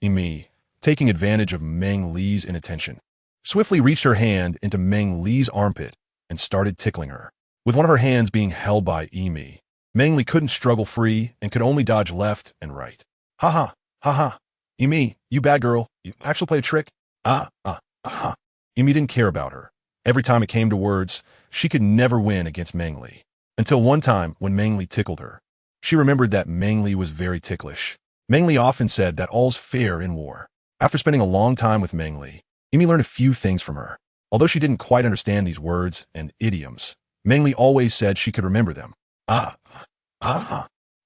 [SPEAKER 1] Imi, taking advantage of Meng Li's inattention, swiftly reached her hand into Meng Li's armpit and started tickling her. With one of her hands being held by Imi, Meng Li couldn't struggle free and could only dodge left and right. Ha ha, ha ha. Imi, you bad girl, you actually played a trick? Imi didn't care about her. Every time it came to words, she could never win against Meng Li. Until one time when Meng Li tickled her. She remembered that Meng Li was very ticklish. Meng Li often said that all's fair in war. After spending a long time with Meng Li, Imi learned a few things from her. Although she didn't quite understand these words and idioms, Meng Li always said she could remember them.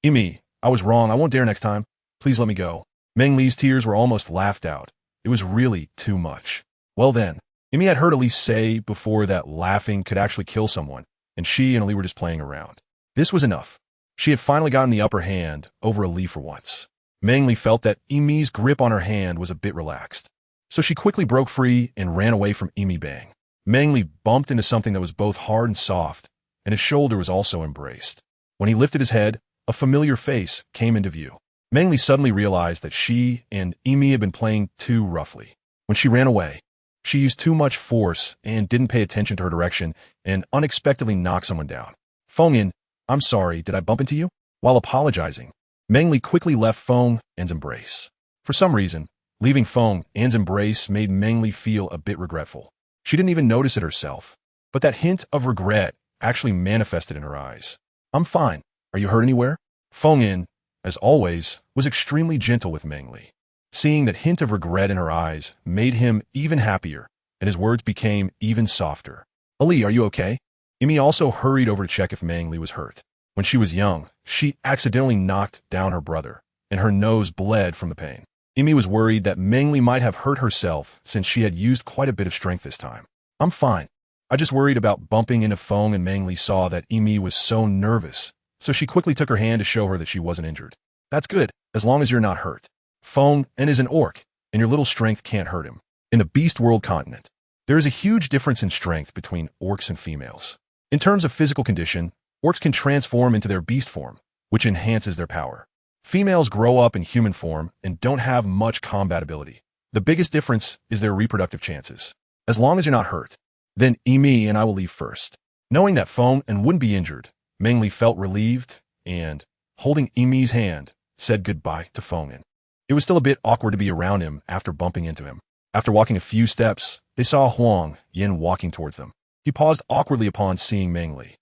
[SPEAKER 1] Imi, I was wrong. I won't dare next time. Please let me go. Meng Li's tears were almost laughed out. It was really too much. Well then, Imi had heard Elise say before that laughing could actually kill someone, and she and Ali were just playing around. This was enough. She had finally gotten the upper hand over Ali for once. Meng Li felt that Imi's grip on her hand was a bit relaxed, so she quickly broke free and ran away from Imi. Bang. Meng Li bumped into something that was both hard and soft, and his shoulder was also embraced. When he lifted his head, a familiar face came into view. Meng Li suddenly realized that she and Imi had been playing too roughly. When she ran away, she used too much force and didn't pay attention to her direction and unexpectedly knocked someone down. Feng, I'm sorry, did I bump into you? While apologizing, Meng Li quickly left Feng An's embrace. For some reason, leaving Feng An's embrace made Meng Li feel a bit regretful. She didn't even notice it herself, but that hint of regret actually manifested in her eyes. I'm fine. Are you hurt anywhere? Feng An, as always, was extremely gentle with Meng Li. Seeing that hint of regret in her eyes made him even happier, and his words became even softer. Ali, are you okay? Imi also hurried over to check if Meng Li was hurt. When she was young, she accidentally knocked down her brother, and her nose bled from the pain. Imi was worried that Meng Li might have hurt herself since she had used quite a bit of strength this time. I'm fine. I just worried about bumping into Feng, and Meng Li saw that Imi was so nervous, so she quickly took her hand to show her that she wasn't injured. That's good, as long as you're not hurt. Feng An is an orc, and your little strength can't hurt him. In the Beast World continent, there is a huge difference in strength between orcs and females. In terms of physical condition, orcs can transform into their beast form, which enhances their power. Females grow up in human form and don't have much combat ability. The biggest difference is their reproductive chances. As long as you're not hurt, then Imi and I will leave first. Knowing that Feng An wouldn't be injured, Meng Li felt relieved and, holding Imi's hand, said goodbye to Feng An. It was still a bit awkward to be around him after bumping into him. After walking a few steps, they saw Huang Yin walking towards them. He paused awkwardly upon seeing Meng Li.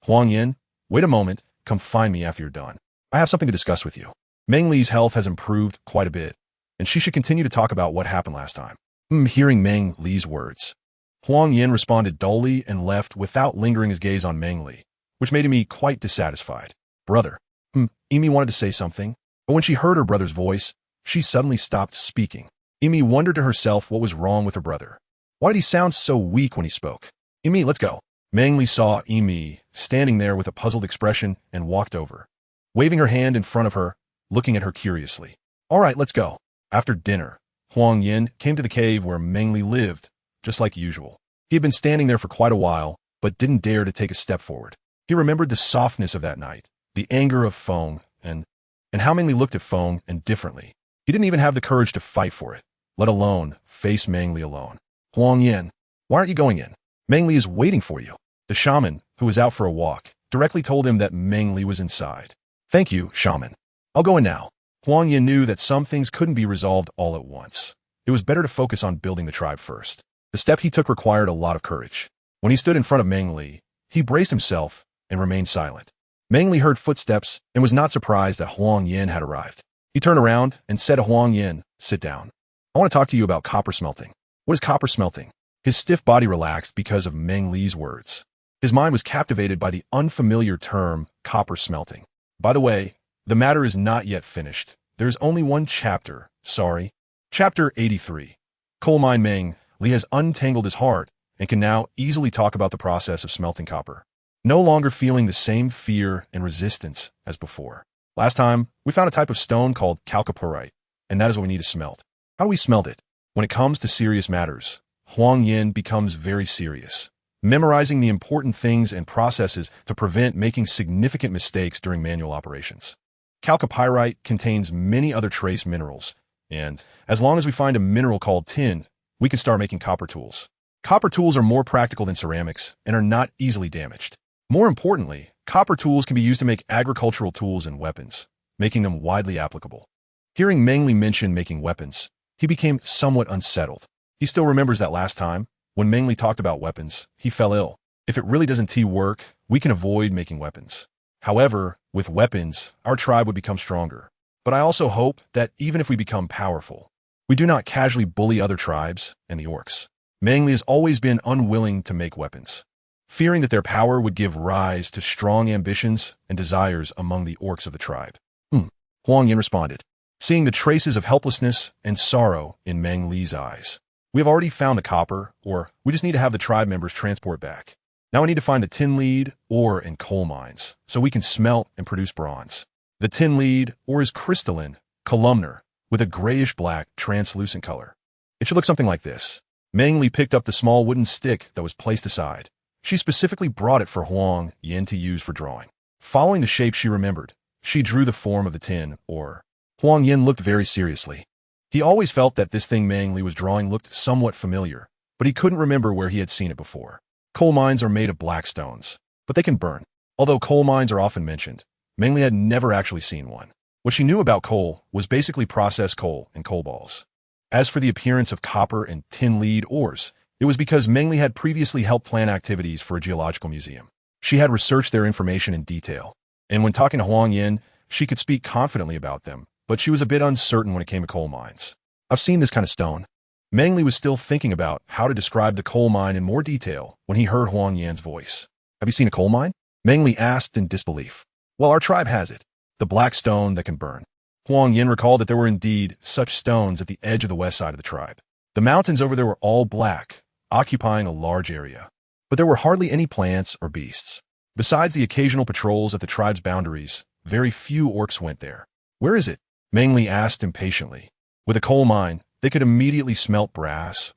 [SPEAKER 1] Huang Yin, wait a moment, come find me after you're done. I have something to discuss with you. Meng Li's health has improved quite a bit, and she should continue to talk about what happened last time. Hearing Meng Li's words, Huang Yin responded dully and left without lingering his gaze on Meng Li, which made me quite dissatisfied. Brother. Emi wanted to say something, but when she heard her brother's voice, she suddenly stopped speaking. Emi wondered to herself what was wrong with her brother. Why did he sound so weak when he spoke? Emi, let's go. Meng Li saw Emi standing there with a puzzled expression and walked over, waving her hand in front of her, looking at her curiously. All right, let's go. After dinner, Huang Yin came to the cave where Meng Li lived, just like usual. He had been standing there for quite a while, but didn't dare to take a step forward. He remembered the softness of that night, the anger of Feng, and how Meng Li looked at Feng and differently. He didn't even have the courage to fight for it, let alone face Meng Li alone. Huang Yin, why aren't you going in? Meng Li is waiting for you. The shaman, who was out for a walk, directly told him that Meng Li was inside. Thank you, shaman. I'll go in now. Huang Yin knew that some things couldn't be resolved all at once. It was better to focus on building the tribe first. The step he took required a lot of courage. When he stood in front of Meng Li, he braced himself and remained silent. Meng Li heard footsteps and was not surprised that Huang Yin had arrived. He turned around and said to Huang Yin, sit down. I want to talk to you about copper smelting. What is copper smelting? His stiff body relaxed because of Meng Li's words. His mind was captivated by the unfamiliar term copper smelting. By the way, the matter is not yet finished. There's only one chapter, sorry. Chapter 83. Coal mine Meng Li has untangled his heart and can now easily talk about the process of smelting copper, no longer feeling the same fear and resistance as before. Last time, we found a type of stone called chalcopyrite, and that is what we need to smelt. How do we smelt it? When it comes to serious matters, Huang Yin becomes very serious, memorizing the important things and processes to prevent making significant mistakes during manual operations. Chalcopyrite contains many other trace minerals, and as long as we find a mineral called tin, we can start making copper tools. Copper tools are more practical than ceramics and are not easily damaged. More importantly, copper tools can be used to make agricultural tools and weapons, making them widely applicable. Hearing Meng Li mention making weapons, he became somewhat unsettled. He still remembers that last time, when Meng Li talked about weapons, he fell ill. If it really doesn't work, we can avoid making weapons. However, with weapons, our tribe would become stronger. But I also hope that even if we become powerful, we do not casually bully other tribes and the orcs. Meng Li has always been unwilling to make weapons, fearing that their power would give rise to strong ambitions and desires among the orcs of the tribe. Huang Yin responded, seeing the traces of helplessness and sorrow in Meng Li's eyes. We have already found the copper, or we just need to have the tribe members transport back. Now we need to find the tin lead, ore, and coal mines, so we can smelt and produce bronze. The tin lead, ore, is crystalline, columnar, with a grayish-black, translucent color. It should look something like this. Meng Li picked up the small wooden stick that was placed aside. She specifically brought it for Huang Yin to use for drawing. Following the shape she remembered, she drew the form of the tin, ore. Huang Yin looked very seriously. He always felt that this thing Meng Li was drawing looked somewhat familiar, but he couldn't remember where he had seen it before. Coal mines are made of black stones, but they can burn. Although coal mines are often mentioned, Meng Li had never actually seen one. What she knew about coal was basically processed coal and coal balls. As for the appearance of copper and tin lead ores, it was because Meng Li had previously helped plan activities for a geological museum. She had researched their information in detail, and when talking to Huang Yin, she could speak confidently about them, but she was a bit uncertain when it came to coal mines. I've seen this kind of stone. Meng Li was still thinking about how to describe the coal mine in more detail when he heard Huang Yin's voice. Have you seen a coal mine? Meng Li asked in disbelief. Well, our tribe has it. The black stone that can burn. Huang Yin recalled that there were indeed such stones at the edge of the west side of the tribe. The mountains over there were all black, occupying a large area. But there were hardly any plants or beasts. Besides the occasional patrols at the tribe's boundaries, very few orcs went there. Where is it? Meng Li asked impatiently. With a coal mine, they could immediately smelt brass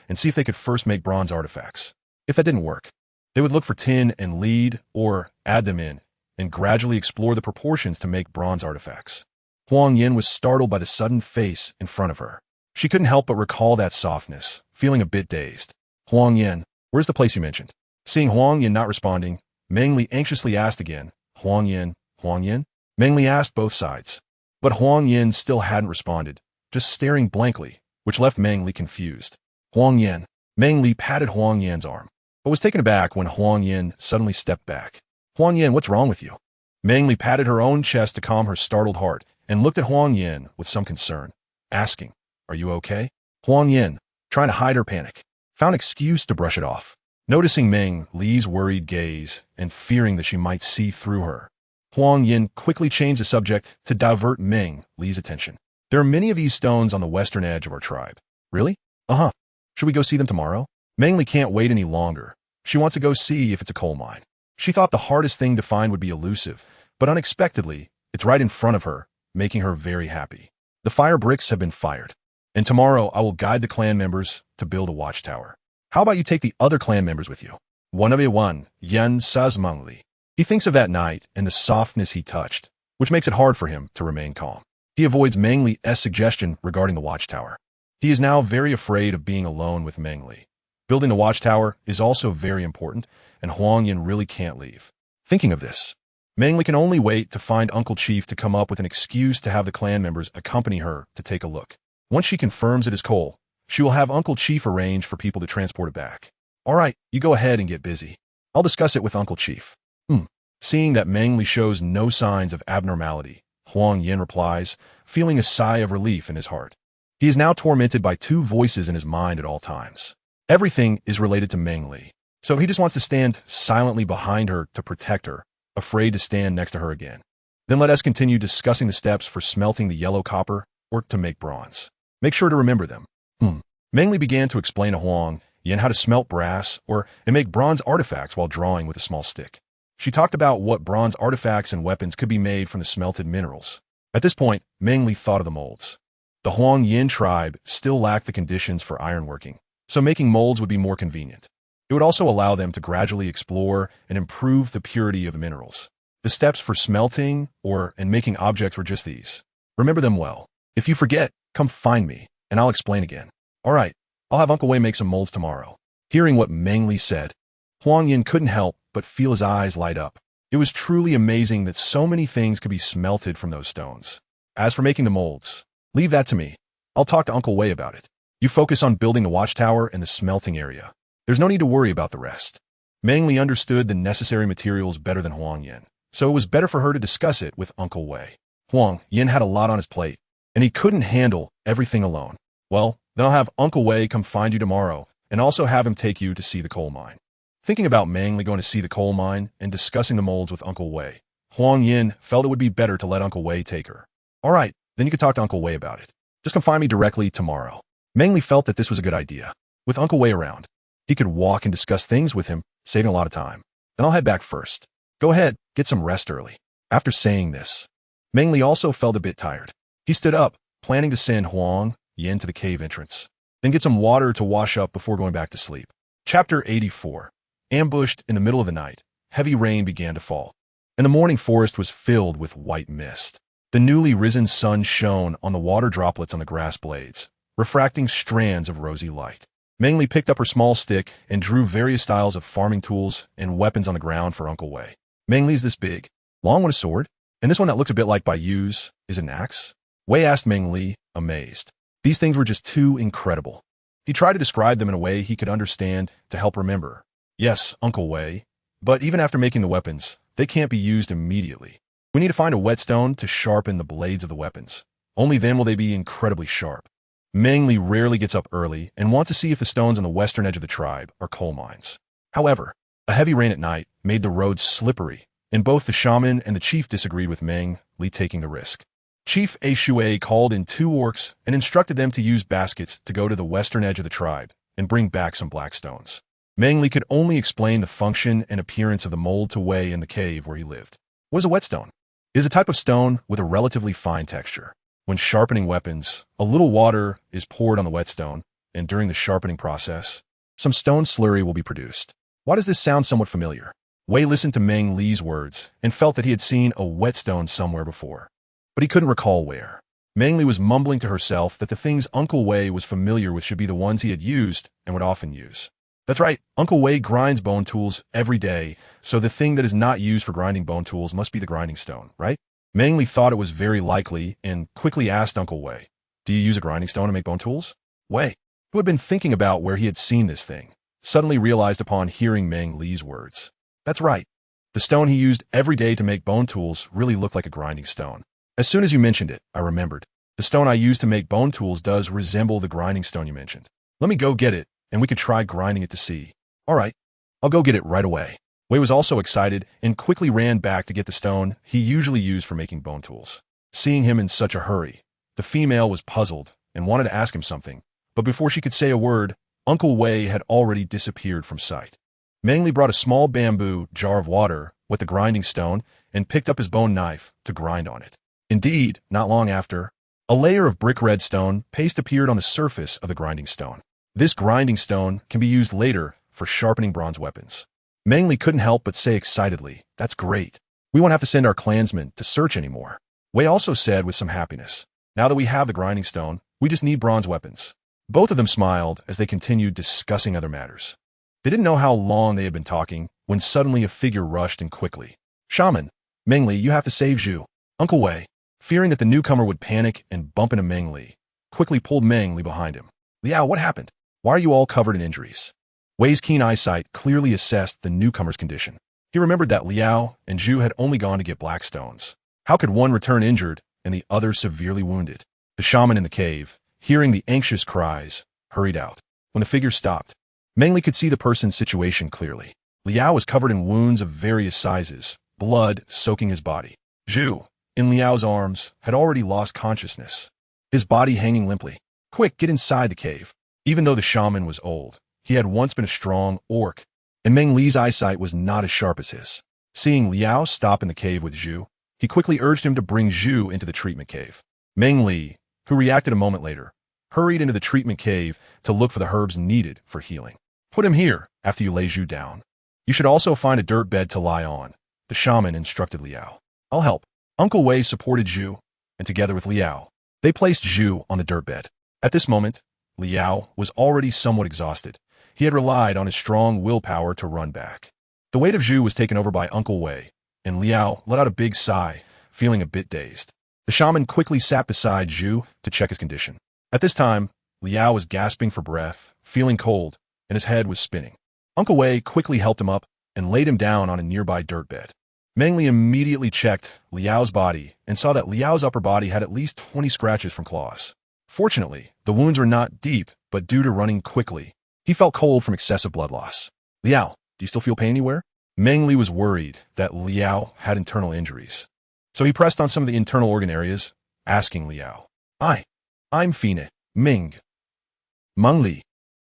[SPEAKER 1] and see if they could first make bronze artifacts. If that didn't work, they would look for tin and lead or add them in and gradually explore the proportions to make bronze artifacts. Huang Yin was startled by the sudden face in front of her. She couldn't help but recall that softness, feeling a bit dazed. Huang Yin, where's the place you mentioned? Seeing Huang Yin not responding, Meng Li anxiously asked again, Huang Yin, Huang Yin? Meng Li asked both sides, but Huang Yin still hadn't responded, just staring blankly, which left Meng Li confused. Huang Yin. Meng Li patted Huang Yin's arm, but was taken aback when Huang Yin suddenly stepped back. Huang Yin, what's wrong with you? Meng Li patted her own chest to calm her startled heart and looked at Huang Yin with some concern. asking, "Are you okay?" Huang Yin, trying to hide her panic, found excuse to brush it off. Noticing Meng Li's worried gaze and fearing that she might see through her, Huang Yin quickly changed the subject to divert Meng Li's attention. "There are many of these stones on the western edge of our tribe." "Really?" "Uh-huh. Should we go see them tomorrow?" Meng Li can't wait any longer. She wants to go see if it's a coal mine. She thought the hardest thing to find would be elusive, but unexpectedly, it's right in front of her, making her very happy. The fire bricks have been fired, and tomorrow I will guide the clan members to build a watchtower. How about you take the other clan members with you? One of one, Yen says Meng Li. He thinks of that night and the softness he touched, which makes it hard for him to remain calm. He avoids Meng Li's suggestion regarding the watchtower. He is now very afraid of being alone with Meng Li. Building the watchtower is also very important, and Huang Yin really can't leave. Thinking of this, Meng Li can only wait to find Uncle Chief to come up with an excuse to have the clan members accompany her to take a look. Once she confirms it is coal, she will have Uncle Chief arrange for people to transport it back. "All right, you go ahead and get busy. I'll discuss it with Uncle Chief." Seeing that Meng Li shows no signs of abnormality, Huang Yin replies, feeling a sigh of relief in his heart. He is now tormented by two voices in his mind at all times. Everything is related to Meng Li, so he just wants to stand silently behind her to protect her, afraid to stand next to her again. Then let us continue discussing the steps for smelting the yellow copper or to make bronze. Make sure to remember them. Meng Li began to explain to Huang Yin how to smelt brass and make bronze artifacts while drawing with a small stick. She talked about what bronze artifacts and weapons could be made from the smelted minerals. At this point, Meng Li thought of the molds. The Huang Yin tribe still lacked the conditions for ironworking, so making molds would be more convenient. It would also allow them to gradually explore and improve the purity of the minerals. The steps for smelting and making objects were just these. Remember them well. If you forget, come find me, and I'll explain again. "All right, I'll have Uncle Wei make some molds tomorrow." Hearing what Meng Li said, Huang Yin couldn't help but feel his eyes light up. It was truly amazing that so many things could be smelted from those stones. As for making the molds, leave that to me. I'll talk to Uncle Wei about it. You focus on building the watchtower and the smelting area. There's no need to worry about the rest. Meng Li understood the necessary materials better than Huang Yin, so it was better for her to discuss it with Uncle Wei. Huang Yin had a lot on his plate, and he couldn't handle everything alone. "Well, then I'll have Uncle Wei come find you tomorrow, and also have him take you to see the coal mine." Thinking about Meng Li going to see the coal mine and discussing the molds with Uncle Wei, Huang Yin felt it would be better to let Uncle Wei take her. "All right, then you can talk to Uncle Wei about it. Just come find me directly tomorrow." Meng Li felt that this was a good idea. With Uncle Wei around, he could walk and discuss things with him, saving a lot of time. "Then I'll head back first. Go ahead, get some rest early." After saying this, Meng Li also felt a bit tired. He stood up, planning to send Huang Yin to the cave entrance, then get some water to wash up before going back to sleep. Chapter 84. Ambushed in the middle of the night, heavy rain began to fall, and the morning forest was filled with white mist. The newly risen sun shone on the water droplets on the grass blades, refracting strands of rosy light. Meng Li picked up her small stick and drew various styles of farming tools and weapons on the ground for Uncle Wei. "Meng Li's this big. Long one a sword, and this one that looks a bit like Bayu's is an axe?" Wei asked Meng Li, amazed. These things were just too incredible. He tried to describe them in a way he could understand to help remember. "Yes, Uncle Wei, but even after making the weapons, they can't be used immediately. We need to find a whetstone to sharpen the blades of the weapons. Only then will they be incredibly sharp." Meng Li rarely gets up early and wants to see if the stones on the western edge of the tribe are coal mines. However, a heavy rain at night made the roads slippery, and both the shaman and the chief disagreed with Meng Li taking the risk. Chief A Shui called in two orcs and instructed them to use baskets to go to the western edge of the tribe and bring back some black stones. Meng Li could only explain the function and appearance of the mold to Wei in the cave where he lived. What is a whetstone? It is a type of stone with a relatively fine texture. When sharpening weapons, a little water is poured on the whetstone, and during the sharpening process, some stone slurry will be produced. Why does this sound somewhat familiar? Wei listened to Meng Li's words and felt that he had seen a whetstone somewhere before, but he couldn't recall where. Meng Li was mumbling to herself that the things Uncle Wei was familiar with should be the ones he had used and would often use. That's right, Uncle Wei grinds bone tools every day, so the thing that is not used for grinding bone tools must be the grinding stone, right? Meng Li thought it was very likely and quickly asked Uncle Wei, "Do you use a grinding stone to make bone tools?" Wei, who had been thinking about where he had seen this thing, suddenly realized upon hearing Meng Li's words. That's right. The stone he used every day to make bone tools really looked like a grinding stone. As soon as you mentioned it, I remembered. The stone I use to make bone tools does resemble the grinding stone you mentioned. Let me go get it, and we can try grinding it to see. All right, I'll go get it right away. Wei was also excited and quickly ran back to get the stone he usually used for making bone tools. Seeing him in such a hurry, the female was puzzled and wanted to ask him something, but before she could say a word, Uncle Wei had already disappeared from sight. Meng Li brought a small bamboo jar of water with the grinding stone and picked up his bone knife to grind on it. Indeed, not long after, a layer of brick red stone paste appeared on the surface of the grinding stone. This grinding stone can be used later for sharpening bronze weapons. Meng Li couldn't help but say excitedly, "That's great. We won't have to send our clansmen to search anymore." Wei also said with some happiness, "Now that we have the grinding stone, we just need bronze weapons." Both of them smiled as they continued discussing other matters. They didn't know how long they had been talking when suddenly a figure rushed in quickly. "Shaman, Meng Li, you have to save Zhu." Uncle Wei, fearing that the newcomer would panic and bump into Meng Li, quickly pulled Meng Li behind him. "Liao, what happened? Why are you all covered in injuries?" Wei's keen eyesight clearly assessed the newcomer's condition. He remembered that Liao and Zhu had only gone to get black stones. How could one return injured and the other severely wounded? The shaman in the cave, hearing the anxious cries, hurried out. When the figure stopped, Meng Li could see the person's situation clearly. Liao was covered in wounds of various sizes, blood soaking his body. Zhu, in Liao's arms, had already lost consciousness, his body hanging limply. "Quick, get inside the cave." Even though the shaman was old, he had once been a strong orc, and Meng Li's eyesight was not as sharp as his. Seeing Liao stop in the cave with Zhu, he quickly urged him to bring Zhu into the treatment cave. Meng Li, who reacted a moment later, hurried into the treatment cave to look for the herbs needed for healing. "Put him here after you lay Zhu down. You should also find a dirt bed to lie on," the shaman instructed Liao. "I'll help." Uncle Wei supported Zhu, and together with Liao, they placed Zhu on the dirt bed. At this moment, Liao was already somewhat exhausted. He had relied on his strong willpower to run back. The weight of Zhu was taken over by Uncle Wei, and Liao let out a big sigh, feeling a bit dazed. The shaman quickly sat beside Zhu to check his condition. At this time, Liao was gasping for breath, feeling cold, and his head was spinning. Uncle Wei quickly helped him up and laid him down on a nearby dirt bed. Meng Li immediately checked Liao's body and saw that Liao's upper body had at least 20 scratches from claws. Fortunately, the wounds were not deep, but due to running quickly, he felt cold from excessive blood loss. "Liao, do you still feel pain anywhere?" Meng Li was worried that Liao had internal injuries, so he pressed on some of the internal organ areas, asking Liao, I'm fine, Meng Li.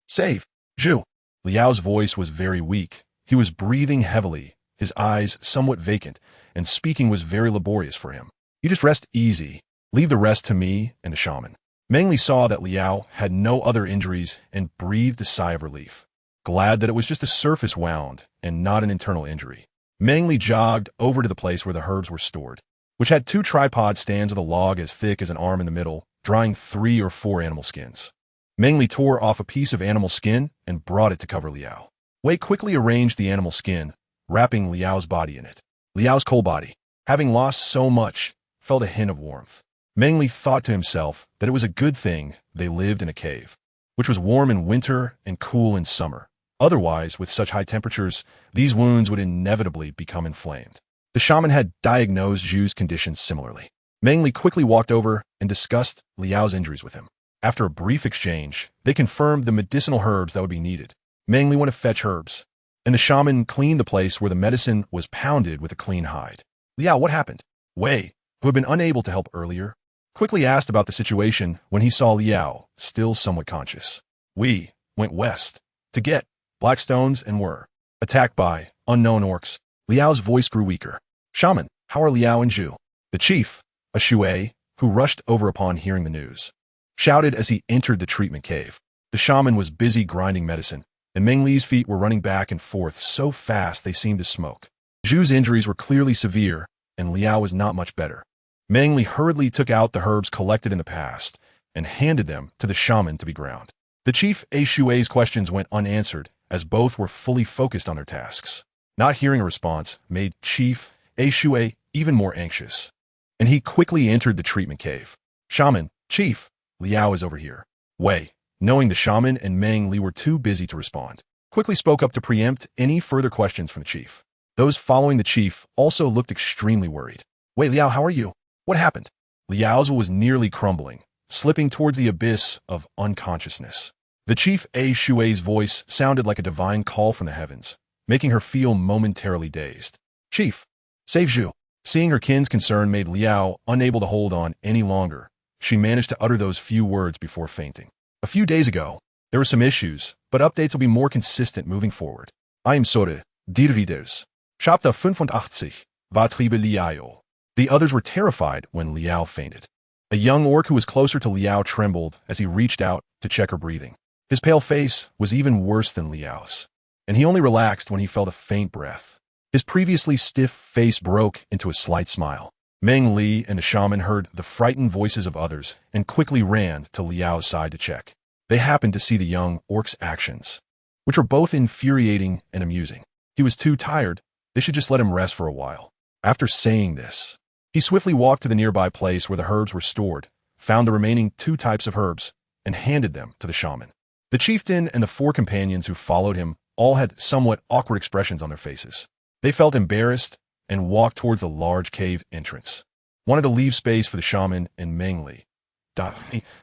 [SPEAKER 1] Save, Zhu." Liao's voice was very weak. He was breathing heavily, his eyes somewhat vacant, and speaking was very laborious for him. "You just rest easy. Leave the rest to me and the shaman." Meng Li saw that Liao had no other injuries and breathed a sigh of relief, glad that it was just a surface wound and not an internal injury. Meng Li jogged over to the place where the herbs were stored, which had 2 tripod stands with a log as thick as an arm in the middle, drying 3 or 4 animal skins. Meng Li tore off a piece of animal skin and brought it to cover Liao. Wei quickly arranged the animal skin, wrapping Liao's body in it. Liao's cold body, having lost so much, felt a hint of warmth. Meng Li thought to himself that it was a good thing they lived in a cave, which was warm in winter and cool in summer. Otherwise, with such high temperatures, these wounds would inevitably become inflamed. The shaman had diagnosed Zhu's condition similarly. Meng Li quickly walked over and discussed Liao's injuries with him. After a brief exchange, they confirmed the medicinal herbs that would be needed. Meng Li went to fetch herbs, and the shaman cleaned the place where the medicine was pounded with a clean hide. "Liao, what happened?" Wei, who had been unable to help earlier, quickly asked about the situation when he saw Liao still somewhat conscious. "We went west to get black stones and were attacked by unknown orcs." Liao's voice grew weaker. "Shaman, how are Liao and Zhu?" The chief, a Shui, who rushed over upon hearing the news, shouted as he entered the treatment cave. The shaman was busy grinding medicine, and Meng Li's feet were running back and forth so fast they seemed to smoke. Zhu's injuries were clearly severe, and Liao was not much better. Meng Li hurriedly took out the herbs collected in the past and handed them to the shaman to be ground. The chief A Shui's questions went unanswered as both were fully focused on their tasks. Not hearing a response made Chief A Shui even more anxious, and he quickly entered the treatment cave. "Shaman, Chief, Liao is over here." Wei, knowing the shaman and Meng Li were too busy to respond, quickly spoke up to preempt any further questions from the chief. Those following the chief also looked extremely worried. "Wei, Liao, how are you? What happened?" Liao's was nearly crumbling, slipping towards the abyss of unconsciousness. The chief A Shui's voice sounded like a divine call from the heavens, making her feel momentarily dazed. Chief, save Zhu. Seeing her kin's concern made Liao unable to hold on any longer. She managed to utter those few words before fainting. A few days ago, there were some issues, but updates will be more consistent moving forward. I am sorry, dear readers. Chapter 85. Vatriebe Liao. The others were terrified when Liao fainted. A young orc who was closer to Liao trembled as he reached out to check her breathing. His pale face was even worse than Liao's, and he only relaxed when he felt a faint breath. His previously stiff face broke into a slight smile. Meng Li and the shaman heard the frightened voices of others and quickly ran to Liao's side to check. They happened to see the young orc's actions, which were both infuriating and amusing. He was too tired. They should just let him rest for a while. After saying this, he swiftly walked to the nearby place where the herbs were stored, found the remaining 2 types of herbs, and handed them to the shaman. The chieftain and the 4 companions who followed him all had somewhat awkward expressions on their faces. They felt embarrassed and walked towards the large cave entrance. Wanted to leave space for the shaman and Meng Li.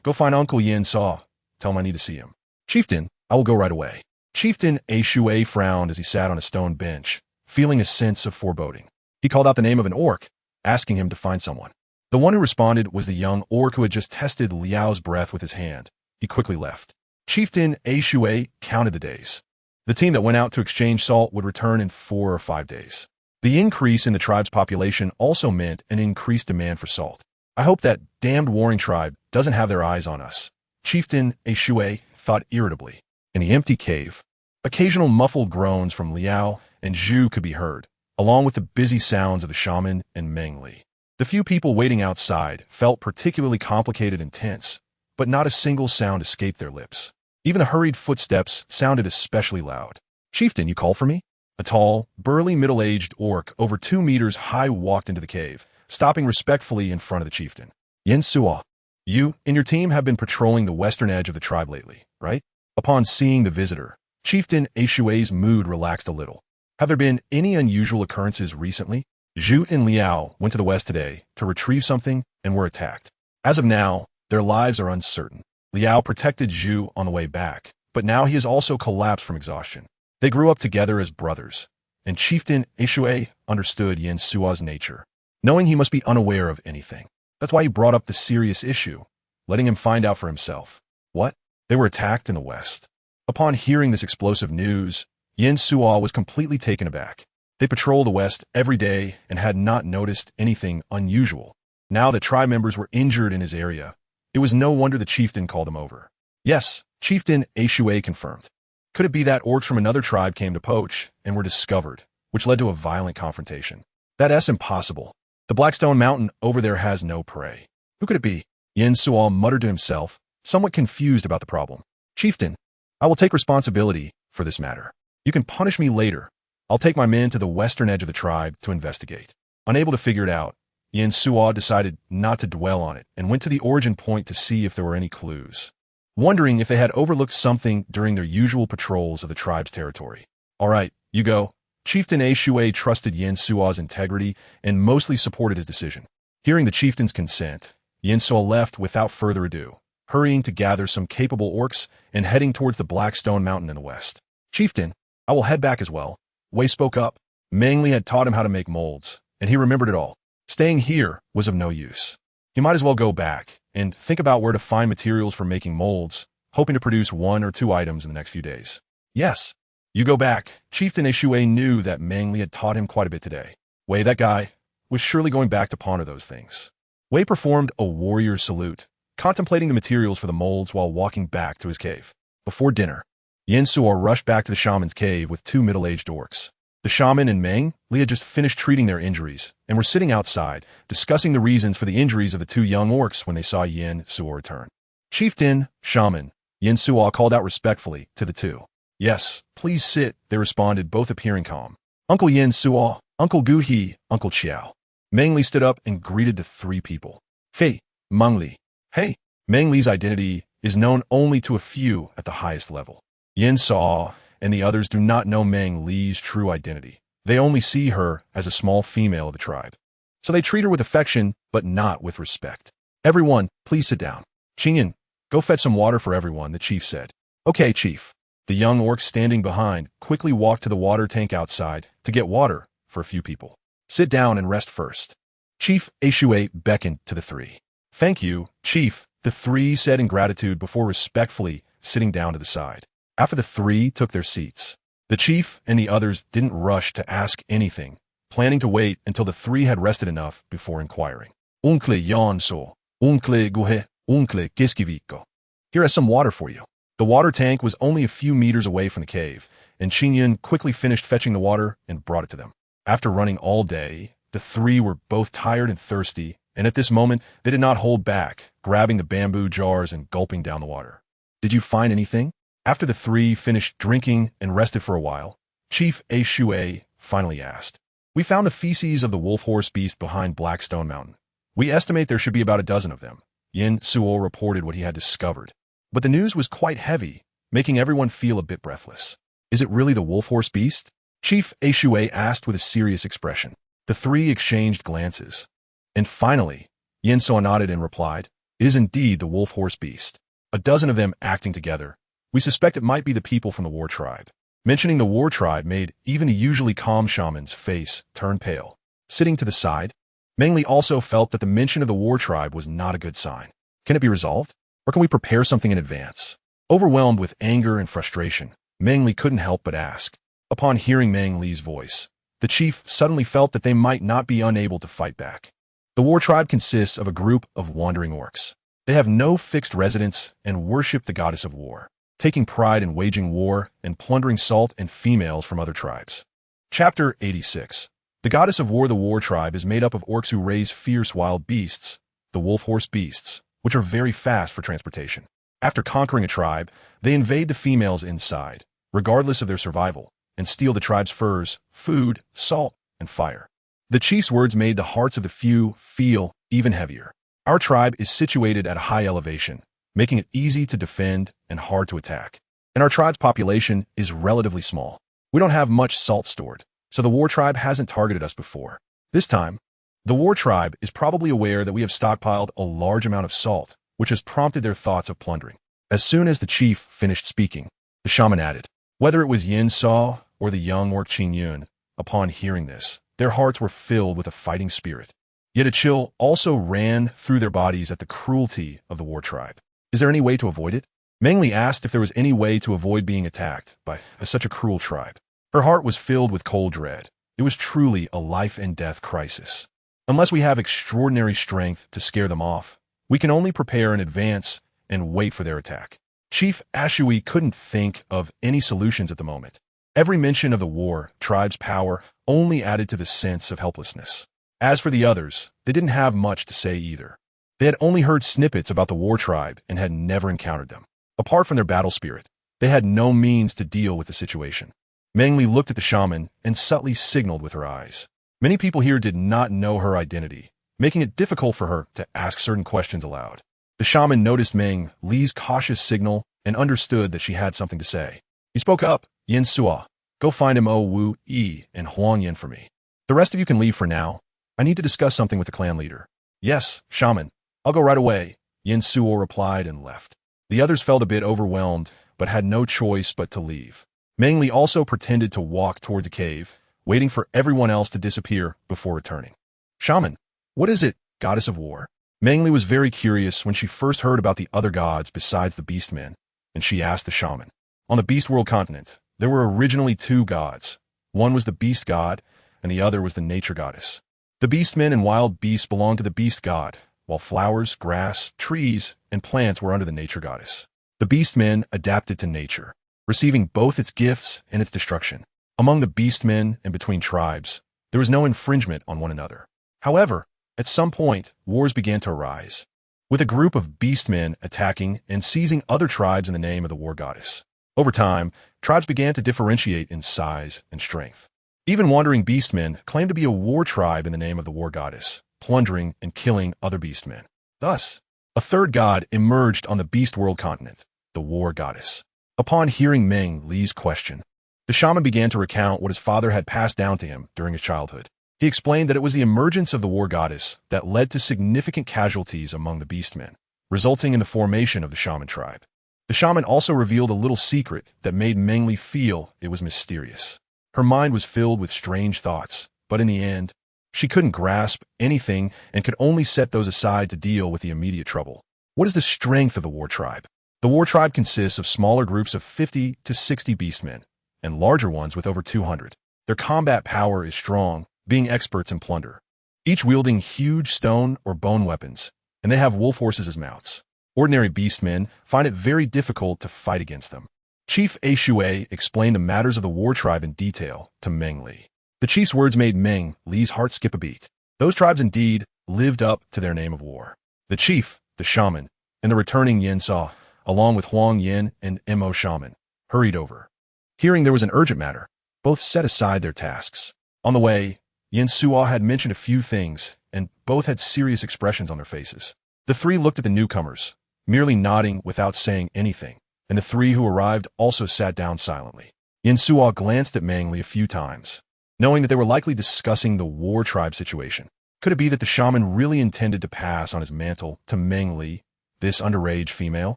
[SPEAKER 1] Go find Uncle Yin Saw. Tell him I need to see him. Chieftain, I will go right away. Chieftain A Shui frowned as he sat on a stone bench, feeling a sense of foreboding. He called out the name of an orc, asking him to find someone. The one who responded was the young orc who had just tested Liao's breath with his hand. He quickly left. Chieftain A Shui counted the days. The team that went out to exchange salt would return in 4 or 5 days. The increase in the tribe's population also meant an increased demand for salt. I hope that damned warring tribe doesn't have their eyes on us, Chieftain A Shui thought irritably. In the empty cave, occasional muffled groans from Liao and Zhu could be heard, along with the busy sounds of the shaman and Meng Li. The few people waiting outside felt particularly complicated and tense, but not a single sound escaped their lips. Even the hurried footsteps sounded especially loud. Chieftain, you call for me? A tall, burly middle-aged orc over 2 meters high walked into the cave, stopping respectfully in front of the chieftain. Yin Suo, you and your team have been patrolling the western edge of the tribe lately, right? Upon seeing the visitor, Chieftain A Shui's mood relaxed a little. Have there been any unusual occurrences recently? Zhu and Liao went to the west today to retrieve something and were attacked. As of now, their lives are uncertain. Liao protected Zhu on the way back, but now he has also collapsed from exhaustion. They grew up together as brothers, and Chieftain A Shui understood Yin Suo's nature, knowing he must be unaware of anything. That's why he brought up the serious issue, letting him find out for himself. What? They were attacked in the west. Upon hearing this explosive news, Yin Suo was completely taken aback. They patrol the west every day and had not noticed anything unusual. Now that tribe members were injured in his area, it was no wonder the chieftain called him over. Yes, Chieftain A Shui confirmed. Could it be that orcs from another tribe came to poach and were discovered, which led to a violent confrontation? That's impossible. The Blackstone Mountain over there has no prey. Who could it be? Yin Suo muttered to himself, somewhat confused about the problem. Chieftain, I will take responsibility for this matter. You can punish me later. I'll take my men to the western edge of the tribe to investigate. Unable to figure it out, Yin Suo decided not to dwell on it and went to the origin point to see if there were any clues, wondering if they had overlooked something during their usual patrols of the tribe's territory. All right, you go. Chieftain A Shui trusted Yin Suo's integrity and mostly supported his decision. Hearing the chieftain's consent, Yin Suo left without further ado, hurrying to gather some capable orcs and heading towards the Blackstone Mountain in the west. Chieftain, I will head back as well. Wei spoke up. Meng Li had taught him how to make molds, and he remembered it all. Staying here was of no use. He might as well go back and think about where to find materials for making molds, hoping to produce 1 or 2 items in the next few days. Yes, you go back. Chieftain A Shui knew that Meng Li had taught him quite a bit today. Wei, that guy, was surely going back to ponder those things. Wei performed a warrior salute, contemplating the materials for the molds while walking back to his cave. Before dinner, Yin Suo rushed back to the shaman's cave with 2 middle-aged orcs. The shaman and Meng Li had just finished treating their injuries and were sitting outside, discussing the reasons for the injuries of the 2 young orcs when they saw Yin Suo return. Chieftain, shaman, Yin Suo called out respectfully to the 2. Yes, please sit, they responded, both appearing calm. Uncle Yin Suo, Uncle Gu He, Uncle Qiao. Meng Li stood up and greeted the 3 people. Hey, Meng Li. Hey, Meng Li's identity is known only to a few at the highest level. Yin Suo and the others do not know Meng Li's true identity. They only see her as a small female of the tribe. so they treat her with affection, but not with respect. Everyone, please sit down. Qingyan, go fetch some water for everyone, the chief said. Okay, chief. The young orc standing behind quickly walked to the water tank outside to get water for a few people. Sit down and rest first. Chief Ashue beckoned to the three. Thank you, chief, the three said in gratitude before respectfully sitting down to the side. After the three took their seats, the chief and the others didn't rush to ask anything, planning to wait until the three had rested enough before inquiring. Uncle Yonso, uncle Guhe, uncle Kiskiviko. Here is some water for you. The water tank was only a few meters away from the cave, and Qingyan quickly finished fetching the water and brought it to them. After running all day, the three were both tired and thirsty, and at this moment, they did not hold back, grabbing the bamboo jars and gulping down the water. Did you find anything? After the three finished drinking and rested for a while, Chief Ashue finally asked. We found the feces of the wolf horse beast behind Blackstone Mountain. We estimate there should be about a dozen of them. Yin Suo reported what he had discovered. But the news was quite heavy, making everyone feel a bit breathless. Is it really the wolf horse beast? Chief Ashue asked with a serious expression. The three exchanged glances. And finally, Yin Suo nodded and replied, It is indeed the wolf horse beast. A dozen of them acting together. We suspect it might be the people from the war tribe. Mentioning the war tribe made even the usually calm shaman's face turn pale. Sitting to the side, Meng Li also felt that the mention of the war tribe was not a good sign. Can it be resolved? Or can we prepare something in advance? Overwhelmed with anger and frustration, Meng Li couldn't help but ask. Upon hearing Meng Li's voice, the chief suddenly felt that they might not be unable to fight back. The war tribe consists of a group of wandering orcs. They have no fixed residence and worship the goddess of war, taking pride in waging war and plundering salt and females from other tribes. Chapter 86. The goddess of war. The war tribe is made up of orcs who raise fierce wild beasts, the wolf horse beasts, which are very fast for transportation. After conquering a tribe, they invade the females inside, regardless of their survival, and steal the tribe's furs, food, salt, and fire. The chief's words made the hearts of the few feel even heavier. Our tribe is situated at a high elevation, making it easy to defend and hard to attack. And our tribe's population is relatively small. We don't have much salt stored, so the war tribe hasn't targeted us before. This time, the war tribe is probably aware that we have stockpiled a large amount of salt, which has prompted their thoughts of plundering. As soon as the chief finished speaking, the shaman added, whether it was Yin Saw or the young orc Qingyun, upon hearing this, their hearts were filled with a fighting spirit. Yet a chill also ran through their bodies at the cruelty of the war tribe. Is there any way to avoid it? Meng Li asked if there was any way to avoid being attacked by such a cruel tribe. Her heart was filled with cold dread. It was truly a life-and-death crisis. Unless we have extraordinary strength to scare them off, we can only prepare in advance and wait for their attack. Chief Ashue couldn't think of any solutions at the moment. Every mention of the war tribe's power only added to the sense of helplessness. As for the others, they didn't have much to say either. They had only heard snippets about the war tribe and had never encountered them. Apart from their battle spirit, they had no means to deal with the situation. Meng Li looked at the shaman and subtly signaled with her eyes. Many people here did not know her identity, making it difficult for her to ask certain questions aloud. The shaman noticed Meng Li's cautious signal and understood that she had something to say. He spoke up, Yin Suo, go find him Wu Yi and Huang Yin for me. The rest of you can leave for now. I need to discuss something with the clan leader. Yes, shaman, I'll go right away, Yin Suo replied and left. The others felt a bit overwhelmed, but had no choice but to leave. Meng Li also pretended to walk towards a cave, waiting for everyone else to disappear before returning. Shaman, what is it, goddess of war? Meng Li was very curious when she first heard about the other gods besides the beastmen, and she asked the shaman. On the Beast World continent, there were originally two gods. One was the beast god, and the other was the nature goddess. The beastmen and wild beasts belonged to the beast god, while flowers, grass, trees, and plants were under the nature goddess. The beastmen adapted to nature, receiving both its gifts and its destruction. Among the beastmen and between tribes, there was no infringement on one another. However, at some point, wars began to arise, with a group of beastmen attacking and seizing other tribes in the name of the war goddess. Over time, tribes began to differentiate in size and strength. Even wandering beastmen claimed to be a war tribe in the name of the war goddess, plundering and killing other beastmen. Thus, a third god emerged on the Beast World continent, the war goddess. Upon hearing Meng Li's question, the shaman began to recount what his father had passed down to him during his childhood. He explained that it was the emergence of the war goddess that led to significant casualties among the beastmen, resulting in the formation of the shaman tribe. The shaman also revealed a little secret that made Meng Li feel it was mysterious. Her mind was filled with strange thoughts, but in the end, she couldn't grasp anything and could only set those aside to deal with the immediate trouble. What is the strength of the war tribe? The war tribe consists of smaller groups of 50 to 60 beastmen, and larger ones with over 200. Their combat power is strong, being experts in plunder, each wielding huge stone or bone weapons, and they have wolf horses as mounts. Ordinary beastmen find it very difficult to fight against them. Chief Shui explained the matters of the war tribe in detail to Meng Li. The chief's words made Meng Li's heart skip a beat. Those tribes indeed lived up to their name of war. The chief, the shaman, and the returning Yin Sa, along with Huang Yin and Mo Shaman, hurried over. Hearing there was an urgent matter, both set aside their tasks. On the way, Yin Suo had mentioned a few things, and both had serious expressions on their faces. The three looked at the newcomers, merely nodding without saying anything, and the three who arrived also sat down silently. Yin Suo glanced at Meng Li a few times, knowing that they were likely discussing the war tribe situation. Could it be that the shaman really intended to pass on his mantle to Meng Li, this underage female?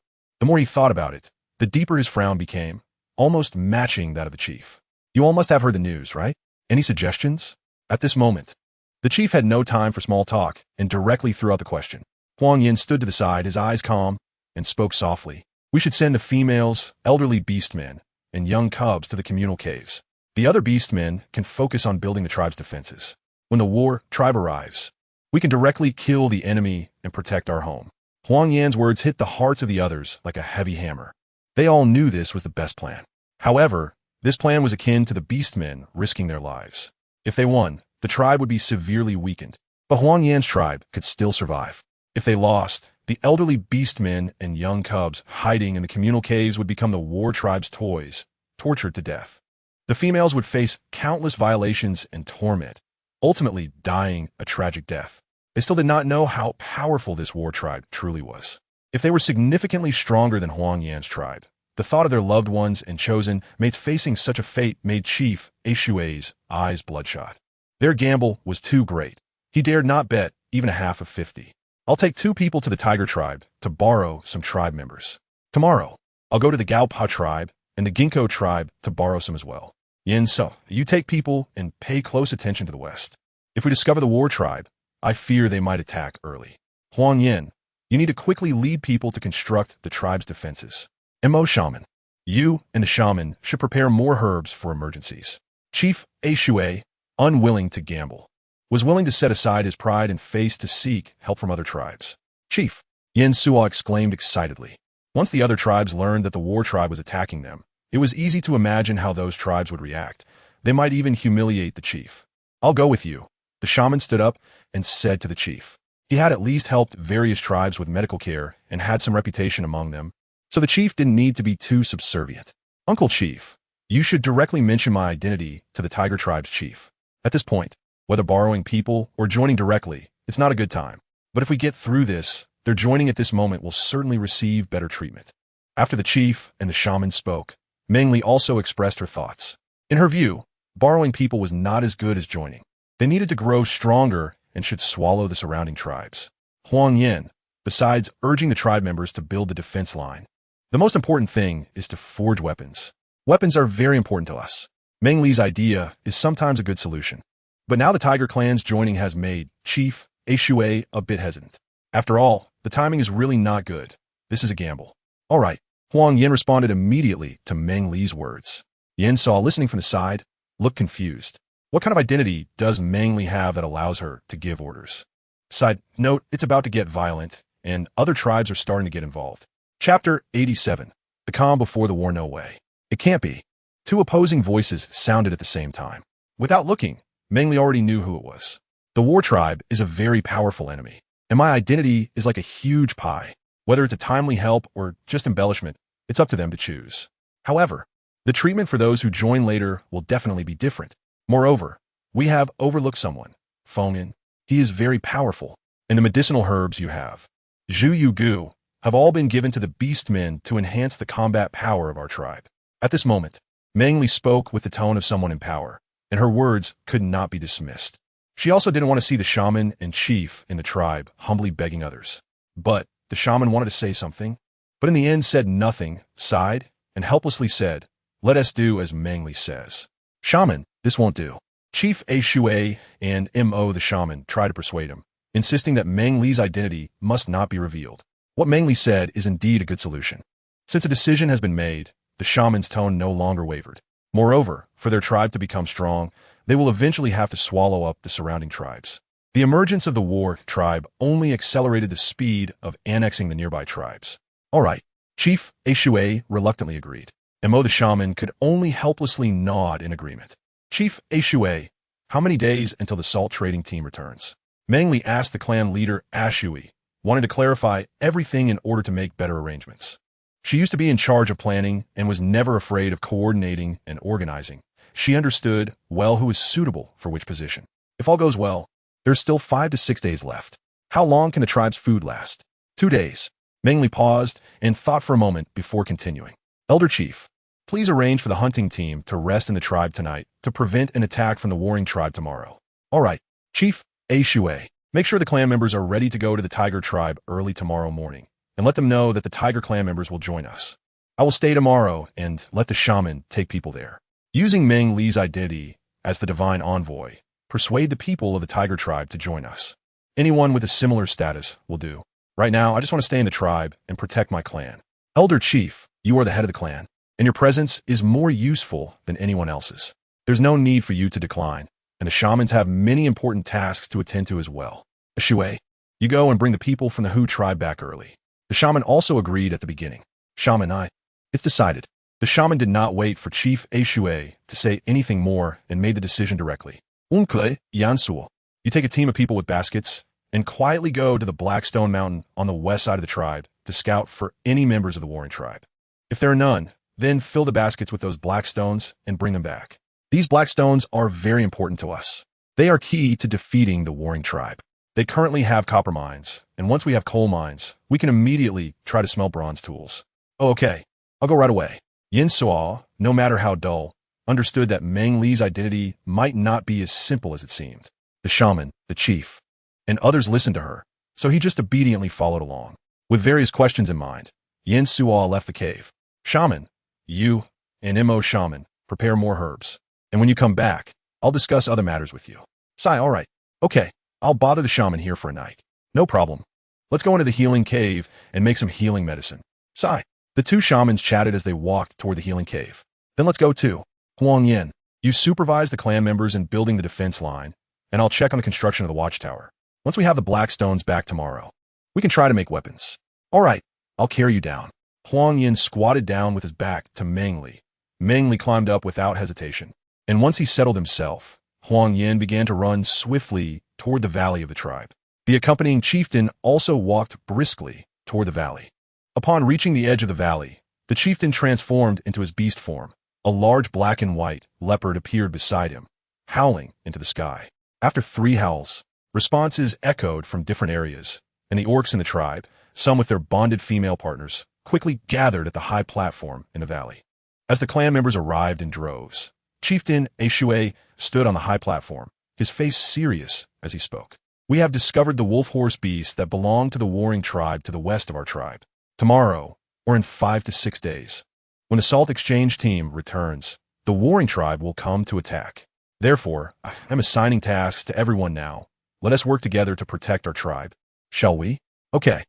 [SPEAKER 1] The more he thought about it, the deeper his frown became, almost matching that of the chief. You all must have heard the news, right? Any suggestions? At this moment, the chief had no time for small talk and directly threw out the question. Huang Yin stood to the side, his eyes calm, and spoke softly. We should send the females, elderly beastmen, and young cubs to the communal caves. The other beastmen can focus on building the tribe's defenses. When the war tribe arrives, we can directly kill the enemy and protect our home. Huang Yan's words hit the hearts of the others like a heavy hammer. They all knew this was the best plan. However, this plan was akin to the beastmen risking their lives. If they won, the tribe would be severely weakened, but Huang Yan's tribe could still survive. If they lost, the elderly beastmen and young cubs hiding in the communal caves would become the war tribe's toys, tortured to death. The females would face countless violations and torment, ultimately dying a tragic death. They still did not know how powerful this war tribe truly was. If they were significantly stronger than Huang Yan's tribe, the thought of their loved ones and chosen mates facing such a fate made Chief Shui's eyes bloodshot. Their gamble was too great. He dared not bet even a half of 50. I'll take 2 people to the Tiger tribe to borrow some tribe members. Tomorrow, I'll go to the Gaopa tribe and the Ginkgo tribe to borrow some as well. Yin So, you take people and pay close attention to the west. If we discover the war tribe, I fear they might attack early. Huang Yin, you need to quickly lead people to construct the tribe's defenses. Mo Shaman, you and the shaman should prepare more herbs for emergencies. Chief Shui, unwilling to gamble, was willing to set aside his pride and face to seek help from other tribes. Chief, Yin Suo exclaimed excitedly. Once the other tribes learned that the war tribe was attacking them, it was easy to imagine how those tribes would react. They might even humiliate the chief. I'll go with you. The shaman stood up and said to the chief. He had at least helped various tribes with medical care and had some reputation among them, so the chief didn't need to be too subservient. Uncle Chief, you should directly mention my identity to the Tiger tribe's chief. At this point, whether borrowing people or joining directly, it's not a good time. But if we get through this, their joining at this moment will certainly receive better treatment. After the chief and the shaman spoke, Meng Li also expressed her thoughts. In her view, borrowing people was not as good as joining. They needed to grow stronger and should swallow the surrounding tribes. Huang Yin, besides urging the tribe members to build the defense line, the most important thing is to forge weapons. Weapons are very important to us. Meng Li's idea is sometimes a good solution. But now the Tiger clan's joining has made Chief Shui a bit hesitant. After all, the timing is really not good. This is a gamble. All right, Huang Yin responded immediately to Meng Li's words. Yin Saw, listening from the side, looked confused. What kind of identity does Meng Li have that allows her to give orders? Side note, it's about to get violent, and other tribes are starting to get involved. Chapter 87. The calm before the war. No way. It can't be. 2 opposing voices sounded at the same time. Without looking, Meng Li already knew who it was. The war tribe is a very powerful enemy, and my identity is like a huge pie. Whether it's a timely help or just embellishment, it's up to them to choose. However, the treatment for those who join later will definitely be different. Moreover, we have overlooked someone, Fengyan. He is very powerful, and the medicinal herbs you have, Zhu Yu Gu, have all been given to the beastmen to enhance the combat power of our tribe. At this moment, Meng Li spoke with the tone of someone in power, and her words could not be dismissed. She also didn't want to see the shaman and chief in the tribe humbly begging others. But the shaman wanted to say something, but in the end said nothing, sighed, and helplessly said, "Let us do as Meng Li says." "Shaman, this won't do." Chief A Shui and Mo the shaman tried to persuade him, insisting that Meng Li's identity must not be revealed. What Meng Li said is indeed a good solution. Since a decision has been made, the shaman's tone no longer wavered. Moreover, for their tribe to become strong, they will eventually have to swallow up the surrounding tribes. The emergence of the war tribe only accelerated the speed of annexing the nearby tribes. All right, Chief A Shui reluctantly agreed. Mo the shaman could only helplessly nod in agreement. "Chief A Shui, how many days until the salt trading team returns?" Meng Li asked the clan leader Ashui, wanting to clarify everything in order to make better arrangements. She used to be in charge of planning and was never afraid of coordinating and organizing. She understood well who is suitable for which position. If all goes well, there's still 5 to 6 days left. How long can the tribe's food last? 2 days. Meng Li paused and thought for a moment before continuing. "Elder Chief, please arrange for the hunting team to rest in the tribe tonight to prevent an attack from the warring tribe tomorrow." "All right, Chief A Shui, make sure the clan members are ready to go to the tiger tribe early tomorrow morning, and let them know that the tiger clan members will join us. I will stay tomorrow and let the shaman take people there." Using Meng Li's identity as the divine envoy, persuade the people of the tiger tribe to join us. Anyone with a similar status will do. Right now, I just want to stay in the tribe and protect my clan. "Elder Chief, you are the head of the clan, and your presence is more useful than anyone else's. There's no need for you to decline, and the shamans have many important tasks to attend to as well. Shui, you go and bring the people from the Hu tribe back early." The shaman also agreed at the beginning. "Shaman, it's decided." The shaman did not wait for Chief A Shui to say anything more and made the decision directly. "Unkle Yansuo, you take a team of people with baskets and quietly go to the Blackstone Mountain on the west side of the tribe to scout for any members of the warring tribe. If there are none, then fill the baskets with those black stones and bring them back. These black stones are very important to us. They are key to defeating the warring tribe. They currently have copper mines, and once we have coal mines, we can immediately try to smelt bronze tools." "Oh, okay. I'll go right away." Yin Suo, no matter how dull, understood that Meng Li's identity might not be as simple as it seemed. The shaman, the chief, and others listened to her, so he just obediently followed along. With various questions in mind, Yin Suo left the cave. "Shaman, you and Mo shaman prepare more herbs, and when you come back, I'll discuss other matters with you." "Sai, all right. Okay, I'll bother the shaman here for a night." "No problem. Let's go into the healing cave and make some healing medicine." "Sai." The two shamans chatted as they walked toward the healing cave. "Then let's go too. Huang Yin, you supervise the clan members in building the defense line, and I'll check on the construction of the watchtower. Once we have the black stones back tomorrow, we can try to make weapons." "All right, I'll carry you down." Huang Yin squatted down with his back to Meng Li. Meng Li climbed up without hesitation, and once he settled himself, Huang Yin began to run swiftly toward the valley of the tribe. The accompanying chieftain also walked briskly toward the valley. Upon reaching the edge of the valley, the chieftain transformed into his beast form. A large black and white leopard appeared beside him, howling into the sky. After 3 howls, responses echoed from different areas, and the orcs in the tribe, some with their bonded female partners, quickly gathered at the high platform in the valley. As the clan members arrived in droves, Chieftain A Shui stood on the high platform, his face serious as he spoke. "We have discovered the wolf horse beast that belonged to the warring tribe to the west of our tribe. Tomorrow, or in 5 to 6 days, when the salt exchange team returns, the warring tribe will come to attack. Therefore, I'm assigning tasks to everyone now. Let us work together to protect our tribe. Shall we?" Okay.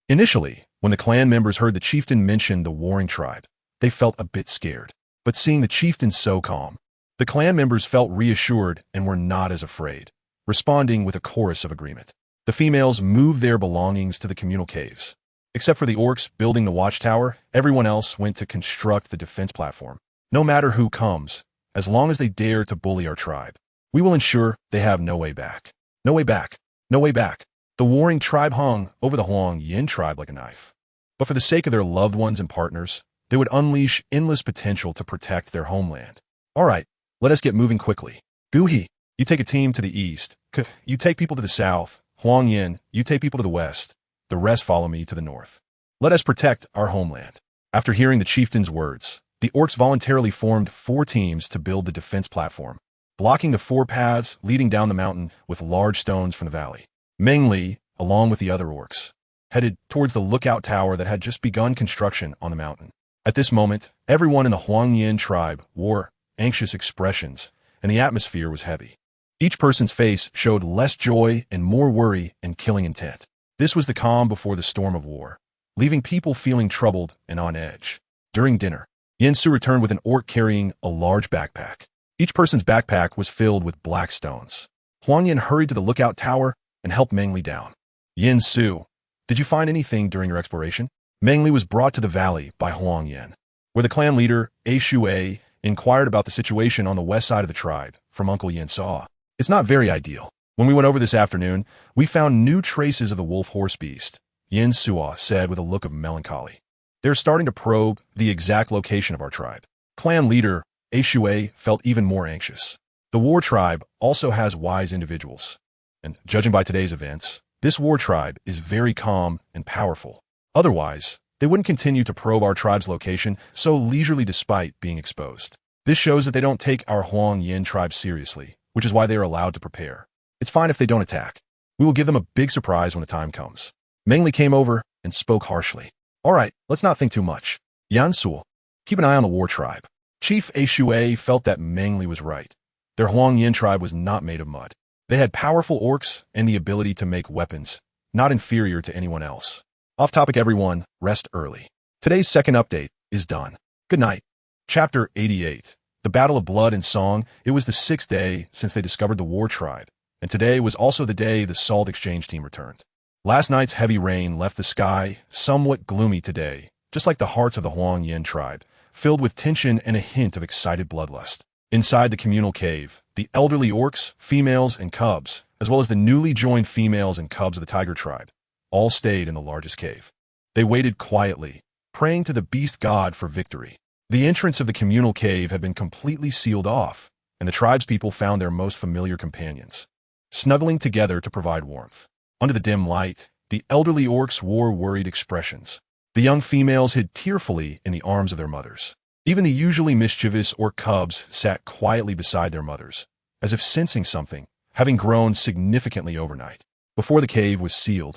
[SPEAKER 1] Initially, when the clan members heard the chieftain mention the warring tribe, they felt a bit scared. But seeing the chieftain so calm, the clan members felt reassured and were not as afraid, responding with a chorus of agreement. The females moved their belongings to the communal caves. Except for the orcs building the watchtower, everyone else went to construct the defense platform. "No matter who comes, as long as they dare to bully our tribe, we will ensure they have no way back. No way back. No way back." The warring tribe hung over the Huang Yin tribe like a knife. But for the sake of their loved ones and partners, they would unleash endless potential to protect their homeland. "All right, let us get moving quickly. Gu He, you take a team to the east. You take people to the south. Huang Yin, you take people to the west. The rest follow me to the north. Let us protect our homeland." After hearing the chieftain's words, the orcs voluntarily formed 4 teams to build the defense platform. blocking the four paths leading down the mountain with large stones from the valley. Meng Li, along with the other orcs, headed towards the lookout tower that had just begun construction on the mountain. At this moment, everyone in the Huangyan tribe wore anxious expressions, and the atmosphere was heavy. Each person's face showed less joy and more worry and killing intent. This was the calm before the storm of war, leaving people feeling troubled and on edge. During dinner, Yansu returned with an orc carrying a large backpack. Each person's backpack was filled with black stones. Huangyan hurried to the lookout tower and helped Meng Li down. Yansu, did you find anything during your exploration? Meng Li was brought to the valley by Huangyan, where the clan leader, A Shui, inquired about the situation on the west side of the tribe from Uncle Yansu. It's not very ideal. When we went over this afternoon, we found new traces of the wolf horse beast, Yansu said with a look of melancholy. They're starting to probe the exact location of our tribe. Clan leader, A Shui, felt even more anxious. The war tribe also has wise individuals, and judging by today's events, this war tribe is very calm and powerful. Otherwise, they wouldn't continue to probe our tribe's location so leisurely despite being exposed. This shows that they don't take our Huangyan tribe seriously, which is why they are allowed to prepare. It's fine if they don't attack. We will give them a big surprise when the time comes. Meng Li came over and spoke harshly. All right, let's not think too much. Yansu, keep an eye on the war tribe. Chief A Shui felt that Meng Li was right. Their Huangyan tribe was not made of mud. They had powerful orcs and the ability to make weapons, not inferior to anyone else. Off topic everyone, rest early. Today's second update is done. Good night. Chapter 88. The Battle of Blood and Song. It was the 6th day since they discovered the war tribe, and today was also the day the Salt Exchange team returned. Last night's heavy rain left the sky somewhat gloomy today, just like the hearts of the Huangyan tribe, filled with tension and a hint of excited bloodlust. Inside the communal cave, the elderly orcs, females, and cubs, as well as the newly joined females and cubs of the tiger tribe, all stayed in the largest cave. They waited quietly, praying to the beast god for victory. The entrance of the communal cave had been completely sealed off, and the tribespeople found their most familiar companions, snuggling together to provide warmth. Under the dim light, the elderly orcs wore worried expressions. The young females hid tearfully in the arms of their mothers. Even the usually mischievous orc cubs sat quietly beside their mothers, as if sensing something, having grown significantly overnight. Before the cave was sealed,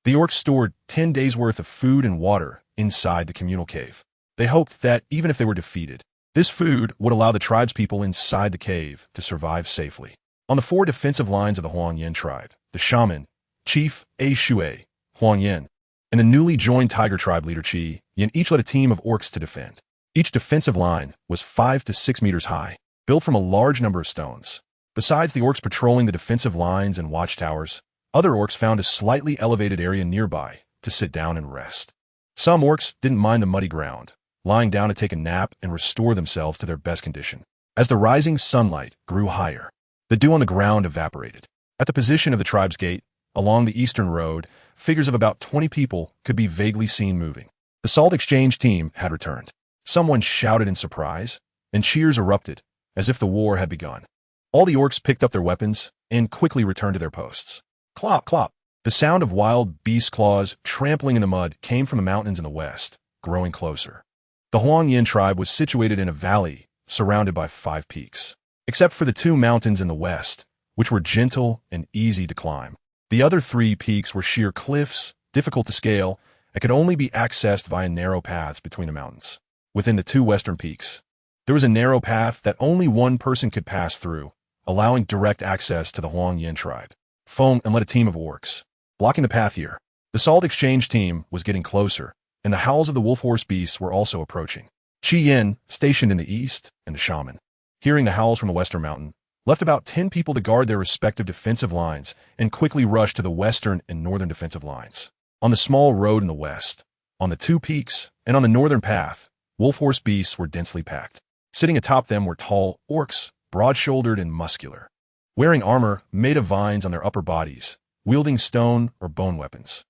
[SPEAKER 1] the orcs stored 10 days' worth of food and water inside the communal cave. They hoped that even if they were defeated, this food would allow the tribespeople inside the cave to survive safely. On the 4 defensive lines of the Huangyan tribe, the shaman, Chief A Shui, Huangyan, and the newly joined tiger tribe leader Qi Yan each led a team of orcs to defend. Each defensive line was 5 to 6 meters high, built from a large number of stones. Besides the orcs patrolling the defensive lines and watchtowers, other orcs found a slightly elevated area nearby to sit down and rest. Some orcs didn't mind the muddy ground, lying down to take a nap and restore themselves to their best condition. As the rising sunlight grew higher, the dew on the ground evaporated. At the position of the tribe's gate, along the eastern road, figures of about 20 people could be vaguely seen moving. The Salt Exchange team had returned. Someone shouted in surprise, and cheers erupted, as if the war had begun. All the orcs picked up their weapons and quickly returned to their posts. Clop, clop. The sound of wild beast claws trampling in the mud came from the mountains in the west, growing closer. The Huangyan tribe was situated in a valley surrounded by 5 peaks. Except for the 2 mountains in the west, which were gentle and easy to climb. The other 3 peaks were sheer cliffs, difficult to scale, and could only be accessed via narrow paths between the mountains. Within the 2 western peaks, there was a narrow path that only one person could pass through, allowing direct access to the Huangyan tribe. Feng and led a team of orcs, blocking the path here. The Salt Exchange team was getting closer, and the howls of the wolf horse beasts were also approaching. Qi Yan, stationed in the east, and the shaman, hearing the howls from the western mountain, left about 10 people to guard their respective defensive lines and quickly rushed to the western and northern defensive lines. On the small road in the west, on the 2 peaks, and on the northern path, wolf horse beasts were densely packed. Sitting atop them were tall orcs, broad-shouldered and muscular, wearing armor made of vines on their upper bodies, wielding stone or bone weapons.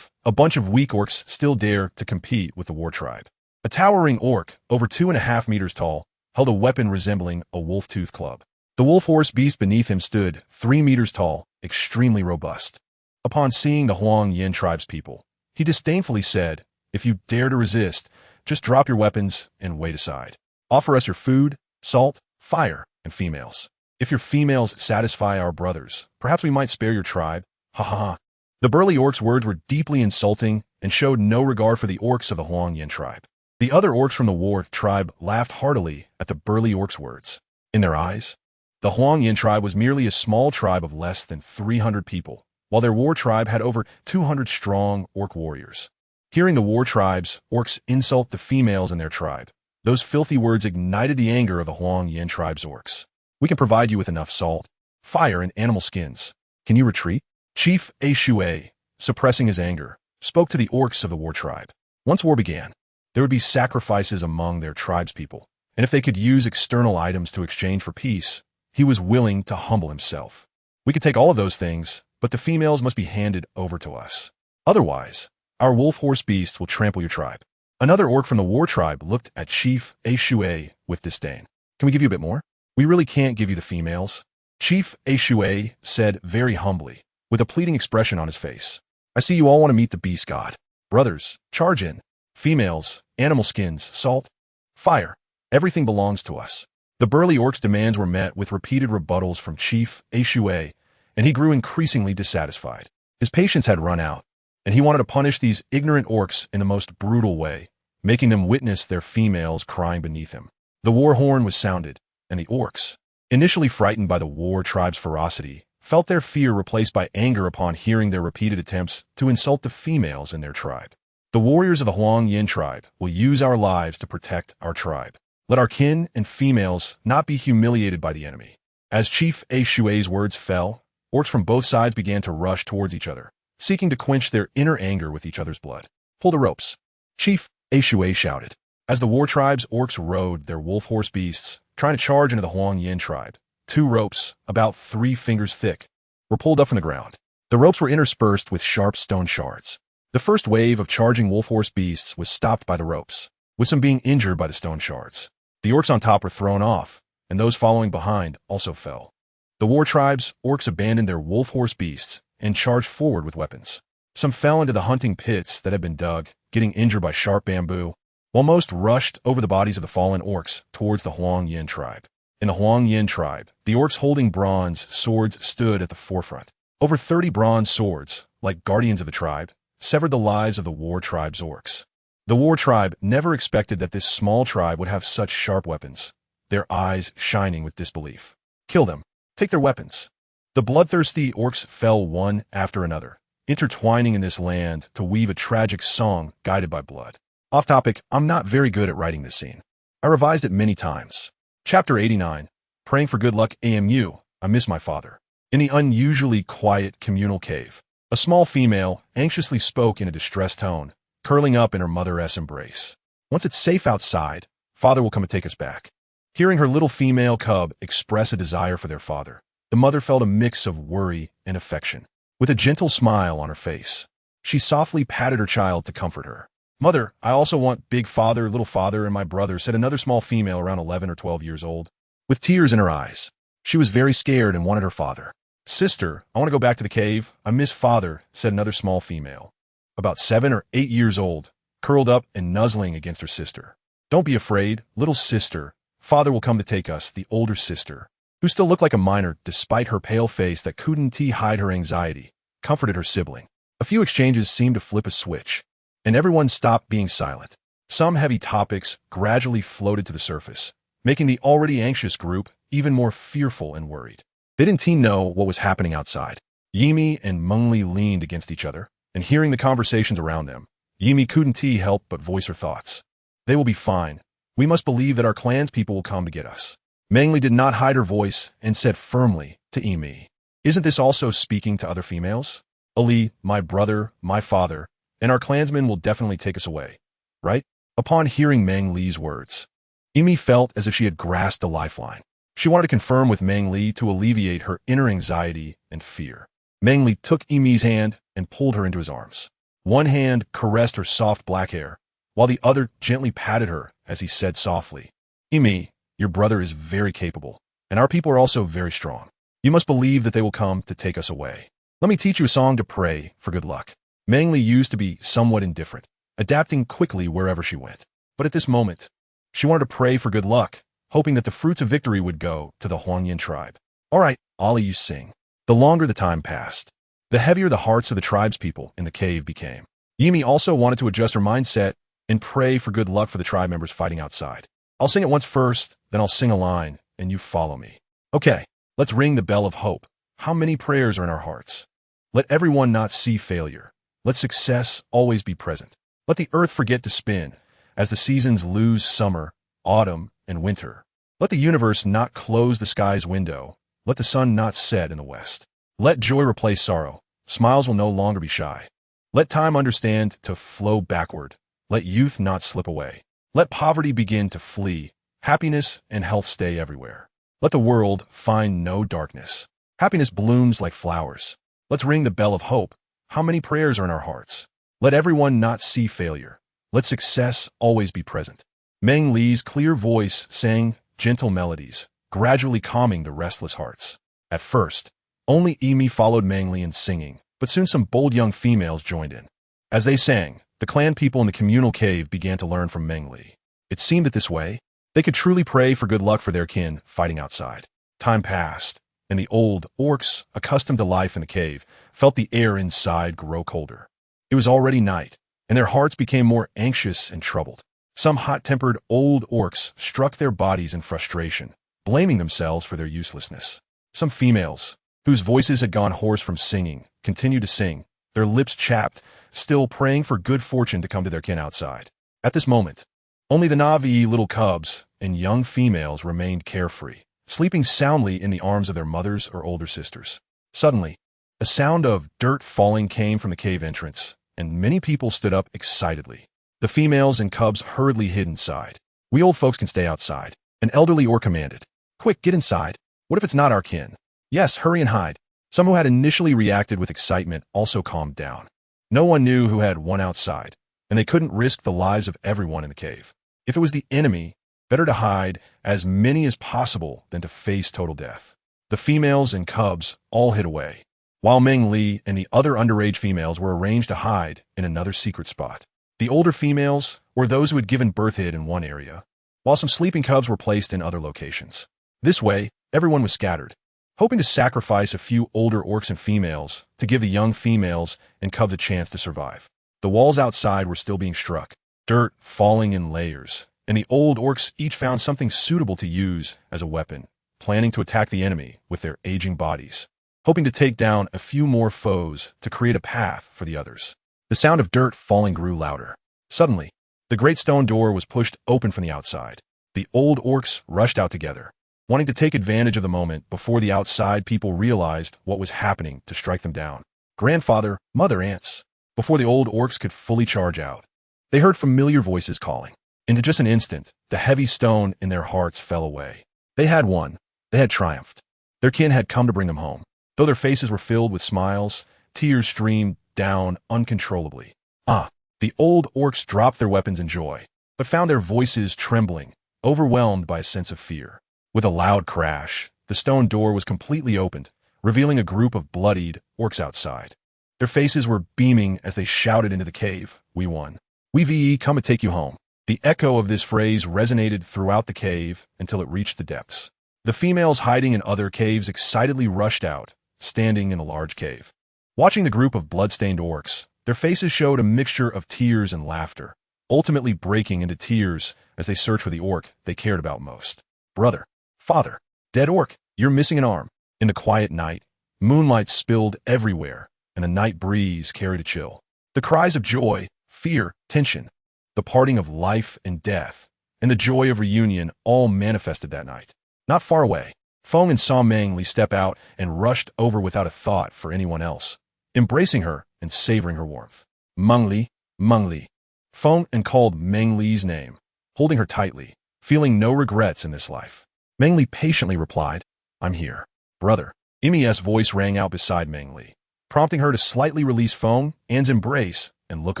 [SPEAKER 1] A bunch of weak orcs still dare to compete with the war tribe. A towering orc, over 2.5 meters tall, held a weapon resembling a wolf-tooth club. The wolf horse beast beneath him stood 3 meters tall, extremely robust. Upon seeing the Huangyan tribe's people, he disdainfully said, "If you dare to resist, just drop your weapons and wait aside. Offer us your food, salt, fire, and females. If your females satisfy our brothers, perhaps we might spare your tribe. Ha ha ha. The burly orcs' words were deeply insulting and showed no regard for the orcs of the Huang Yin tribe. The other orcs from the war tribe laughed heartily at the burly orcs' words. In their eyes, the Huang Yin tribe was merely a small tribe of less than 300 people, while their war tribe had over 200 strong orc warriors. Hearing the war tribe's orcs insult the females in their tribe, those filthy words ignited the anger of the Huang Yin tribe's orcs. We can provide you with enough salt, fire, and animal skins. Can you retreat? Chief A Shui, suppressing his anger, spoke to the orcs of the war tribe. Once war began, there would be sacrifices among their tribespeople, and if they could use external items to exchange for peace, he was willing to humble himself. We could take all of those things, but the females must be handed over to us. Otherwise, our wolf horse beasts will trample your tribe. Another orc from the war tribe looked at Chief A Shui with disdain. Can we give you a bit more? We really can't give you the females. Chief A Shui said very humbly, with a pleading expression on his face. I see you all want to meet the beast god. Brothers, charge in. Females, animal skins, salt, fire. Everything belongs to us. The burly orc's demands were met with repeated rebuttals from Chief A Shui, and he grew increasingly dissatisfied. His patience had run out, and he wanted to punish these ignorant orcs in the most brutal way, making them witness their females crying beneath him. The war horn was sounded, and the orcs, initially frightened by the war tribe's ferocity, felt their fear replaced by anger upon hearing their repeated attempts to insult the females in their tribe. The warriors of the Huang Yin tribe will use our lives to protect our tribe. Let our kin and females not be humiliated by the enemy. As Chief A Shui's words fell, orcs from both sides began to rush towards each other, seeking to quench their inner anger with each other's blood. Pull the ropes. Chief A Shui shouted. As the war tribe's orcs rode their wolf horse beasts, trying to charge into the Huang Yin tribe, 2 ropes, about 3 fingers thick, were pulled up from the ground. The ropes were interspersed with sharp stone shards. The first wave of charging wolf horse beasts was stopped by the ropes, with some being injured by the stone shards. The orcs on top were thrown off, and those following behind also fell. The war tribe's orcs abandoned their wolf horse beasts and charged forward with weapons. Some fell into the hunting pits that had been dug, getting injured by sharp bamboo, while most rushed over the bodies of the fallen orcs towards the Huang Yin tribe. In the Huang Yin tribe, the orcs holding bronze swords stood at the forefront. Over 30 bronze swords, like guardians of the tribe, severed the lives of the war tribe's orcs. The war tribe never expected that this small tribe would have such sharp weapons, their eyes shining with disbelief. Kill them. Take their weapons. The bloodthirsty orcs fell one after another, intertwining in this land to weave a tragic song guided by blood. Off topic, I'm not very good at writing this scene. I revised it many times. Chapter 89, Praying for Good Luck AMU, I Miss My Father. In the unusually quiet communal cave, a small female anxiously spoke in a distressed tone, curling up in her mother's embrace. Once it's safe outside, Father will come and take us back. Hearing her little female cub express a desire for their father, the mother felt a mix of worry and affection. With a gentle smile on her face, she softly patted her child to comfort her. Mother, I also want big father, little father, and my brother, said another small female around 11 or 12 years old. With tears in her eyes, she was very scared and wanted her father. Sister, I want to go back to the cave. I miss father, said another small female, about 7 or 8 years old, curled up and nuzzling against her sister. Don't be afraid, little sister. Father will come to take us, the older sister, who still looked like a minor despite her pale face that couldn't hide her anxiety, comforted her sibling. A few exchanges seemed to flip a switch, and everyone stopped being silent. Some heavy topics gradually floated to the surface, making the already anxious group even more fearful and worried. They didn't know what was happening outside. Yimi and Meng Li leaned against each other, and hearing the conversations around them, Yimi couldn't help but voice her thoughts. They will be fine. We must believe that our clan's people will come to get us. Meng Li did not hide her voice and said firmly to Yimi, isn't this also speaking to other females? Ali, my brother, my father, and our clansmen will definitely take us away, right? Upon hearing Meng Li's words, Yimi felt as if she had grasped a lifeline. She wanted to confirm with Meng Li to alleviate her inner anxiety and fear. Meng Li took Yimi's hand and pulled her into his arms. One hand caressed her soft black hair, while the other gently patted her as he said softly, Yimi, your brother is very capable, and our people are also very strong. You must believe that they will come to take us away. Let me teach you a song to pray for good luck. Meng Li used to be somewhat indifferent, adapting quickly wherever she went. But at this moment, she wanted to pray for good luck, hoping that the fruits of victory would go to the Huang Yin tribe. All right, Ollie, you sing. The longer the time passed, the heavier the hearts of the tribespeople in the cave became. Yimi also wanted to adjust her mindset and pray for good luck for the tribe members fighting outside. I'll sing it once first, then I'll sing a line, and you follow me. Okay, let's ring the bell of hope. How many prayers are in our hearts? Let everyone not see failure. Let success always be present. Let the earth forget to spin, as the seasons lose summer, autumn, and winter. Let the universe not close the sky's window. Let the sun not set in the west. Let joy replace sorrow. Smiles will no longer be shy. Let time understand to flow backward. Let youth not slip away. Let poverty begin to flee. Happiness and health stay everywhere. Let the world find no darkness. Happiness blooms like flowers. Let's ring the bell of hope. How many prayers are in our hearts? Let everyone not see failure. Let success always be present. Meng Li's clear voice sang gentle melodies, gradually calming the restless hearts. At first, only Emi followed Meng Li in singing, but soon some bold young females joined in. As they sang, the clan people in the communal cave began to learn from Meng Li. It seemed that this way, they could truly pray for good luck for their kin fighting outside. Time passed, and the old orcs, accustomed to life in the cave, felt the air inside grow colder. It was already night, and their hearts became more anxious and troubled. Some hot-tempered old orcs struck their bodies in frustration, blaming themselves for their uselessness. Some females, whose voices had gone hoarse from singing, continued to sing, their lips chapped, still praying for good fortune to come to their kin outside. At this moment, only the Navi little cubs and young females remained carefree, sleeping soundly in the arms of their mothers or older sisters. Suddenly, a sound of dirt falling came from the cave entrance, and many people stood up excitedly. The females and cubs hurriedly hid inside. We old folks can stay outside. An elderly orc commanded. Quick, get inside. What if it's not our kin? Yes, hurry and hide. Some who had initially reacted with excitement also calmed down. No one knew who had won outside, and they couldn't risk the lives of everyone in the cave. If it was the enemy, better to hide as many as possible than to face total death. The females and cubs all hid away, while Meng Li and the other underage females were arranged to hide in another secret spot. The older females, or those who had given birth, hid in one area, while some sleeping cubs were placed in other locations. This way, everyone was scattered, hoping to sacrifice a few older orcs and females to give the young females and cubs a chance to survive. The walls outside were still being struck, dirt falling in layers, and the old orcs each found something suitable to use as a weapon, planning to attack the enemy with their aging bodies, hoping to take down a few more foes to create a path for the others. The sound of dirt falling grew louder. Suddenly, the great stone door was pushed open from the outside. The old orcs rushed out together, wanting to take advantage of the moment before the outside people realized what was happening to strike them down. Grandfather, mother, aunts. Before the old orcs could fully charge out, they heard familiar voices calling. In just an instant, the heavy stone in their hearts fell away. They had won. They had triumphed. Their kin had come to bring them home. Though their faces were filled with smiles, tears streamed down uncontrollably. The old orcs dropped their weapons in joy, but found their voices trembling, overwhelmed by a sense of fear. With a loud crash, the stone door was completely opened, revealing a group of bloodied orcs outside. Their faces were beaming as they shouted into the cave, "We won. We come to take you home." The echo of this phrase resonated throughout the cave until it reached the depths. The females hiding in other caves excitedly rushed out, standing in a large cave. Watching the group of blood-stained orcs, their faces showed a mixture of tears and laughter, ultimately breaking into tears as they searched for the orc they cared about most. "Brother, father, dead orc, you're missing an arm." In the quiet night, moonlight spilled everywhere, and a night breeze carried a chill. The cries of joy, fear, tension, the parting of life and death, and the joy of reunion all manifested that night. Not far away, Feng and saw Meng Li step out and rushed over without a thought for anyone else, embracing her and savoring her warmth. Meng Li, Meng Li. Feng and called Meng Li's name, holding her tightly, feeling no regrets in this life. Meng Li patiently replied, "I'm here, brother." Emi's voice rang out beside Meng Li, prompting her to slightly release Feng and's embrace and look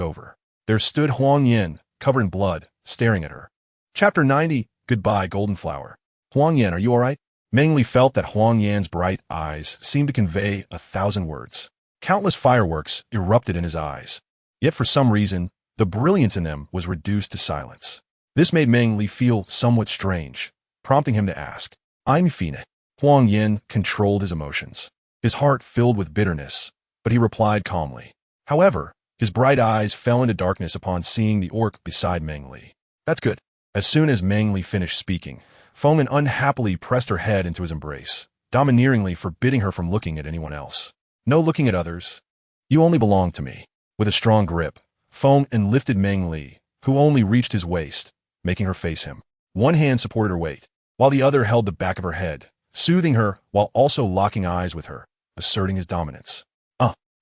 [SPEAKER 1] over. There stood Huang Yan, covered in blood, staring at her. Chapter 90, Goodbye, Golden Flower. "Huang Yan, are you all right?" Meng Li felt that Huang Yan's bright eyes seemed to convey 1,000 words. Countless fireworks erupted in his eyes, yet for some reason, the brilliance in them was reduced to silence. This made Meng Li feel somewhat strange, prompting him to ask, "I'm Fine." Huang Yin controlled his emotions. His heart filled with bitterness, but he replied calmly. However, his bright eyes fell into darkness upon seeing the orc beside Meng Li. That's good. As soon as Meng Li finished speaking, Fengman unhappily pressed her head into his embrace, domineeringly forbidding her from looking at anyone else. No looking at others. You only belong to me. With a strong grip, Fengman lifted Meng Li, who only reached his waist, making her face him. One hand supported her weight, while the other held the back of her head, soothing her while also locking eyes with her, asserting his dominance.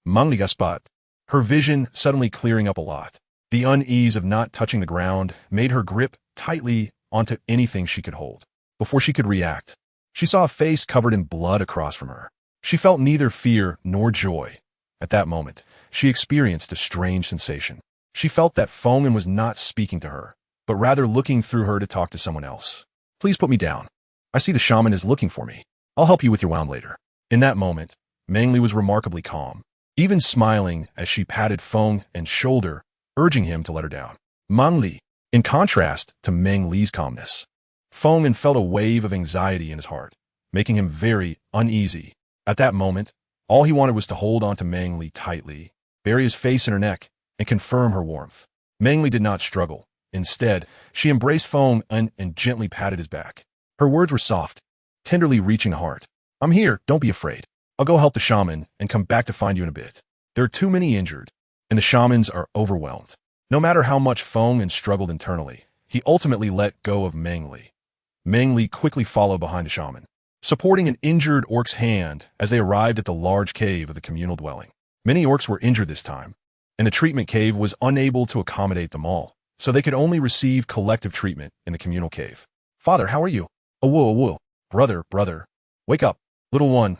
[SPEAKER 1] Meng Li gasped, her vision suddenly clearing up a lot. The unease of not touching the ground made her grip tightly onto anything she could hold. Before she could react, she saw a face covered in blood across from her. She felt neither fear nor joy. At that moment, she experienced a strange sensation. She felt that Fengman was not speaking to her, but rather looking through her to talk to someone else. Please put me down. I see the shaman is looking for me. I'll help you with your wound later. In that moment, Meng Li was remarkably calm, even smiling as she patted Fengman's shoulder, urging him to let her down. Meng Li, in contrast to Meng Li's calmness, Fengman felt a wave of anxiety in his heart, making him very uneasy. At that moment, all he wanted was to hold on to Meng Li tightly, bury his face in her neck, and confirm her warmth. Meng Li did not struggle. Instead, she embraced Fengman and gently patted his back. Her words were soft, tenderly reaching the heart. I'm here, don't be afraid. I'll go help the shaman and come back to find you in a bit. There are too many injured, and the shamans are overwhelmed. No matter how much Fengman struggled internally, he ultimately let go of Meng Li. Meng Li quickly followed behind the shaman, supporting an injured orc's hand as they arrived at the large cave of the communal dwelling. Many orcs were injured this time, and the treatment cave was unable to accommodate them all, so they could only receive collective treatment in the communal cave. Father, how are you? Awoo, awoo. Brother. Wake up. Little one,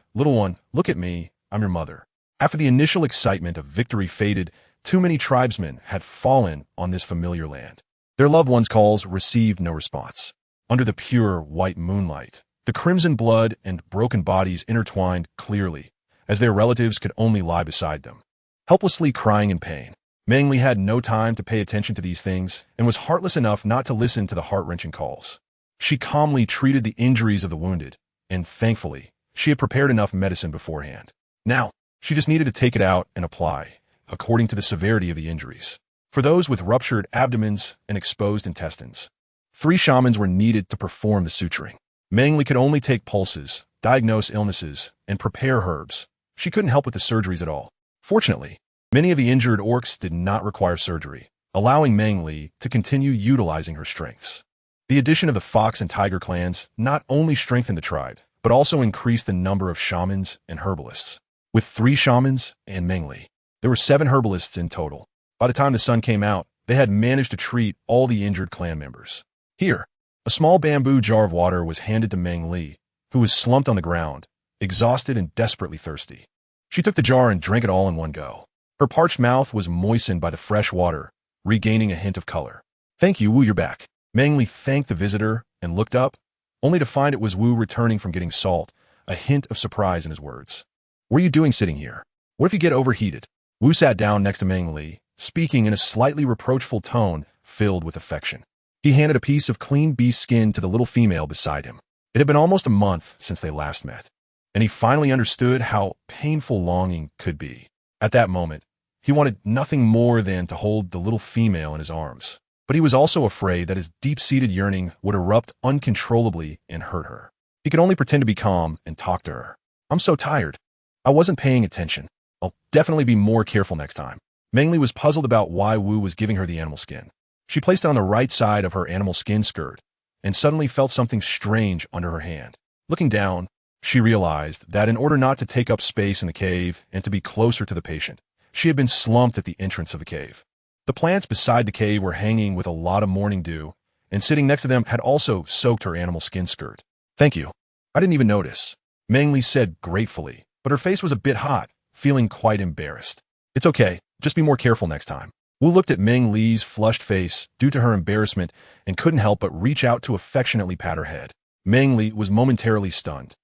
[SPEAKER 1] look at me. I'm your mother. After the initial excitement of victory faded, too many tribesmen had fallen on this familiar land. Their loved ones' calls received no response. Under the pure white moonlight, the crimson blood and broken bodies intertwined clearly, as their relatives could only lie beside them, helplessly crying in pain. Meng Li had no time to pay attention to these things and was heartless enough not to listen to the heart-wrenching calls. She calmly treated the injuries of the wounded, and thankfully, she had prepared enough medicine beforehand. Now, she just needed to take it out and apply, according to the severity of the injuries. For those with ruptured abdomens and exposed intestines, 3 shamans were needed to perform the suturing. Meng Li could only take pulses, diagnose illnesses, and prepare herbs. She couldn't help with the surgeries at all. Fortunately, many of the injured orcs did not require surgery, allowing Meng Li to continue utilizing her strengths. The addition of the fox and tiger clans not only strengthened the tribe, but also increased the number of shamans and herbalists. With 3 shamans and Meng Li, there were 7 herbalists in total. By the time the sun came out, they had managed to treat all the injured clan members. Here, a small bamboo jar of water was handed to Meng Li, who was slumped on the ground, exhausted and desperately thirsty. She took the jar and drank it all in one go. Her parched mouth was moistened by the fresh water, regaining a hint of color. Thank you, Wu, you're back. Meng Li thanked the visitor and looked up, only to find it was Wu returning from getting salt, a hint of surprise in his words. What are you doing sitting here? What if you get overheated? Wu sat down next to Meng Li, speaking in a slightly reproachful tone filled with affection. He handed a piece of clean beast skin to the little female beside him. It had been almost a month since they last met, and he finally understood how painful longing could be. At that moment, he wanted nothing more than to hold the little female in his arms. But he was also afraid that his deep-seated yearning would erupt uncontrollably and hurt her. He could only pretend to be calm and talk to her. I'm so tired. I wasn't paying attention. I'll definitely be more careful next time. Meng Li was puzzled about why Wu was giving her the animal skin. She placed it on the right side of her animal skin skirt and suddenly felt something strange under her hand. Looking down, she realized that in order not to take up space in the cave and to be closer to the patient, she had been slumped at the entrance of the cave. The plants beside the cave were hanging with a lot of morning dew, and sitting next to them had also soaked her animal skin skirt. Thank you. I didn't even notice, Meng Li said gratefully, but her face was a bit hot, feeling quite embarrassed. It's okay, just be more careful next time. Wu looked at Meng Li's flushed face due to her embarrassment and couldn't help but reach out to affectionately pat her head. Meng Li was momentarily stunned,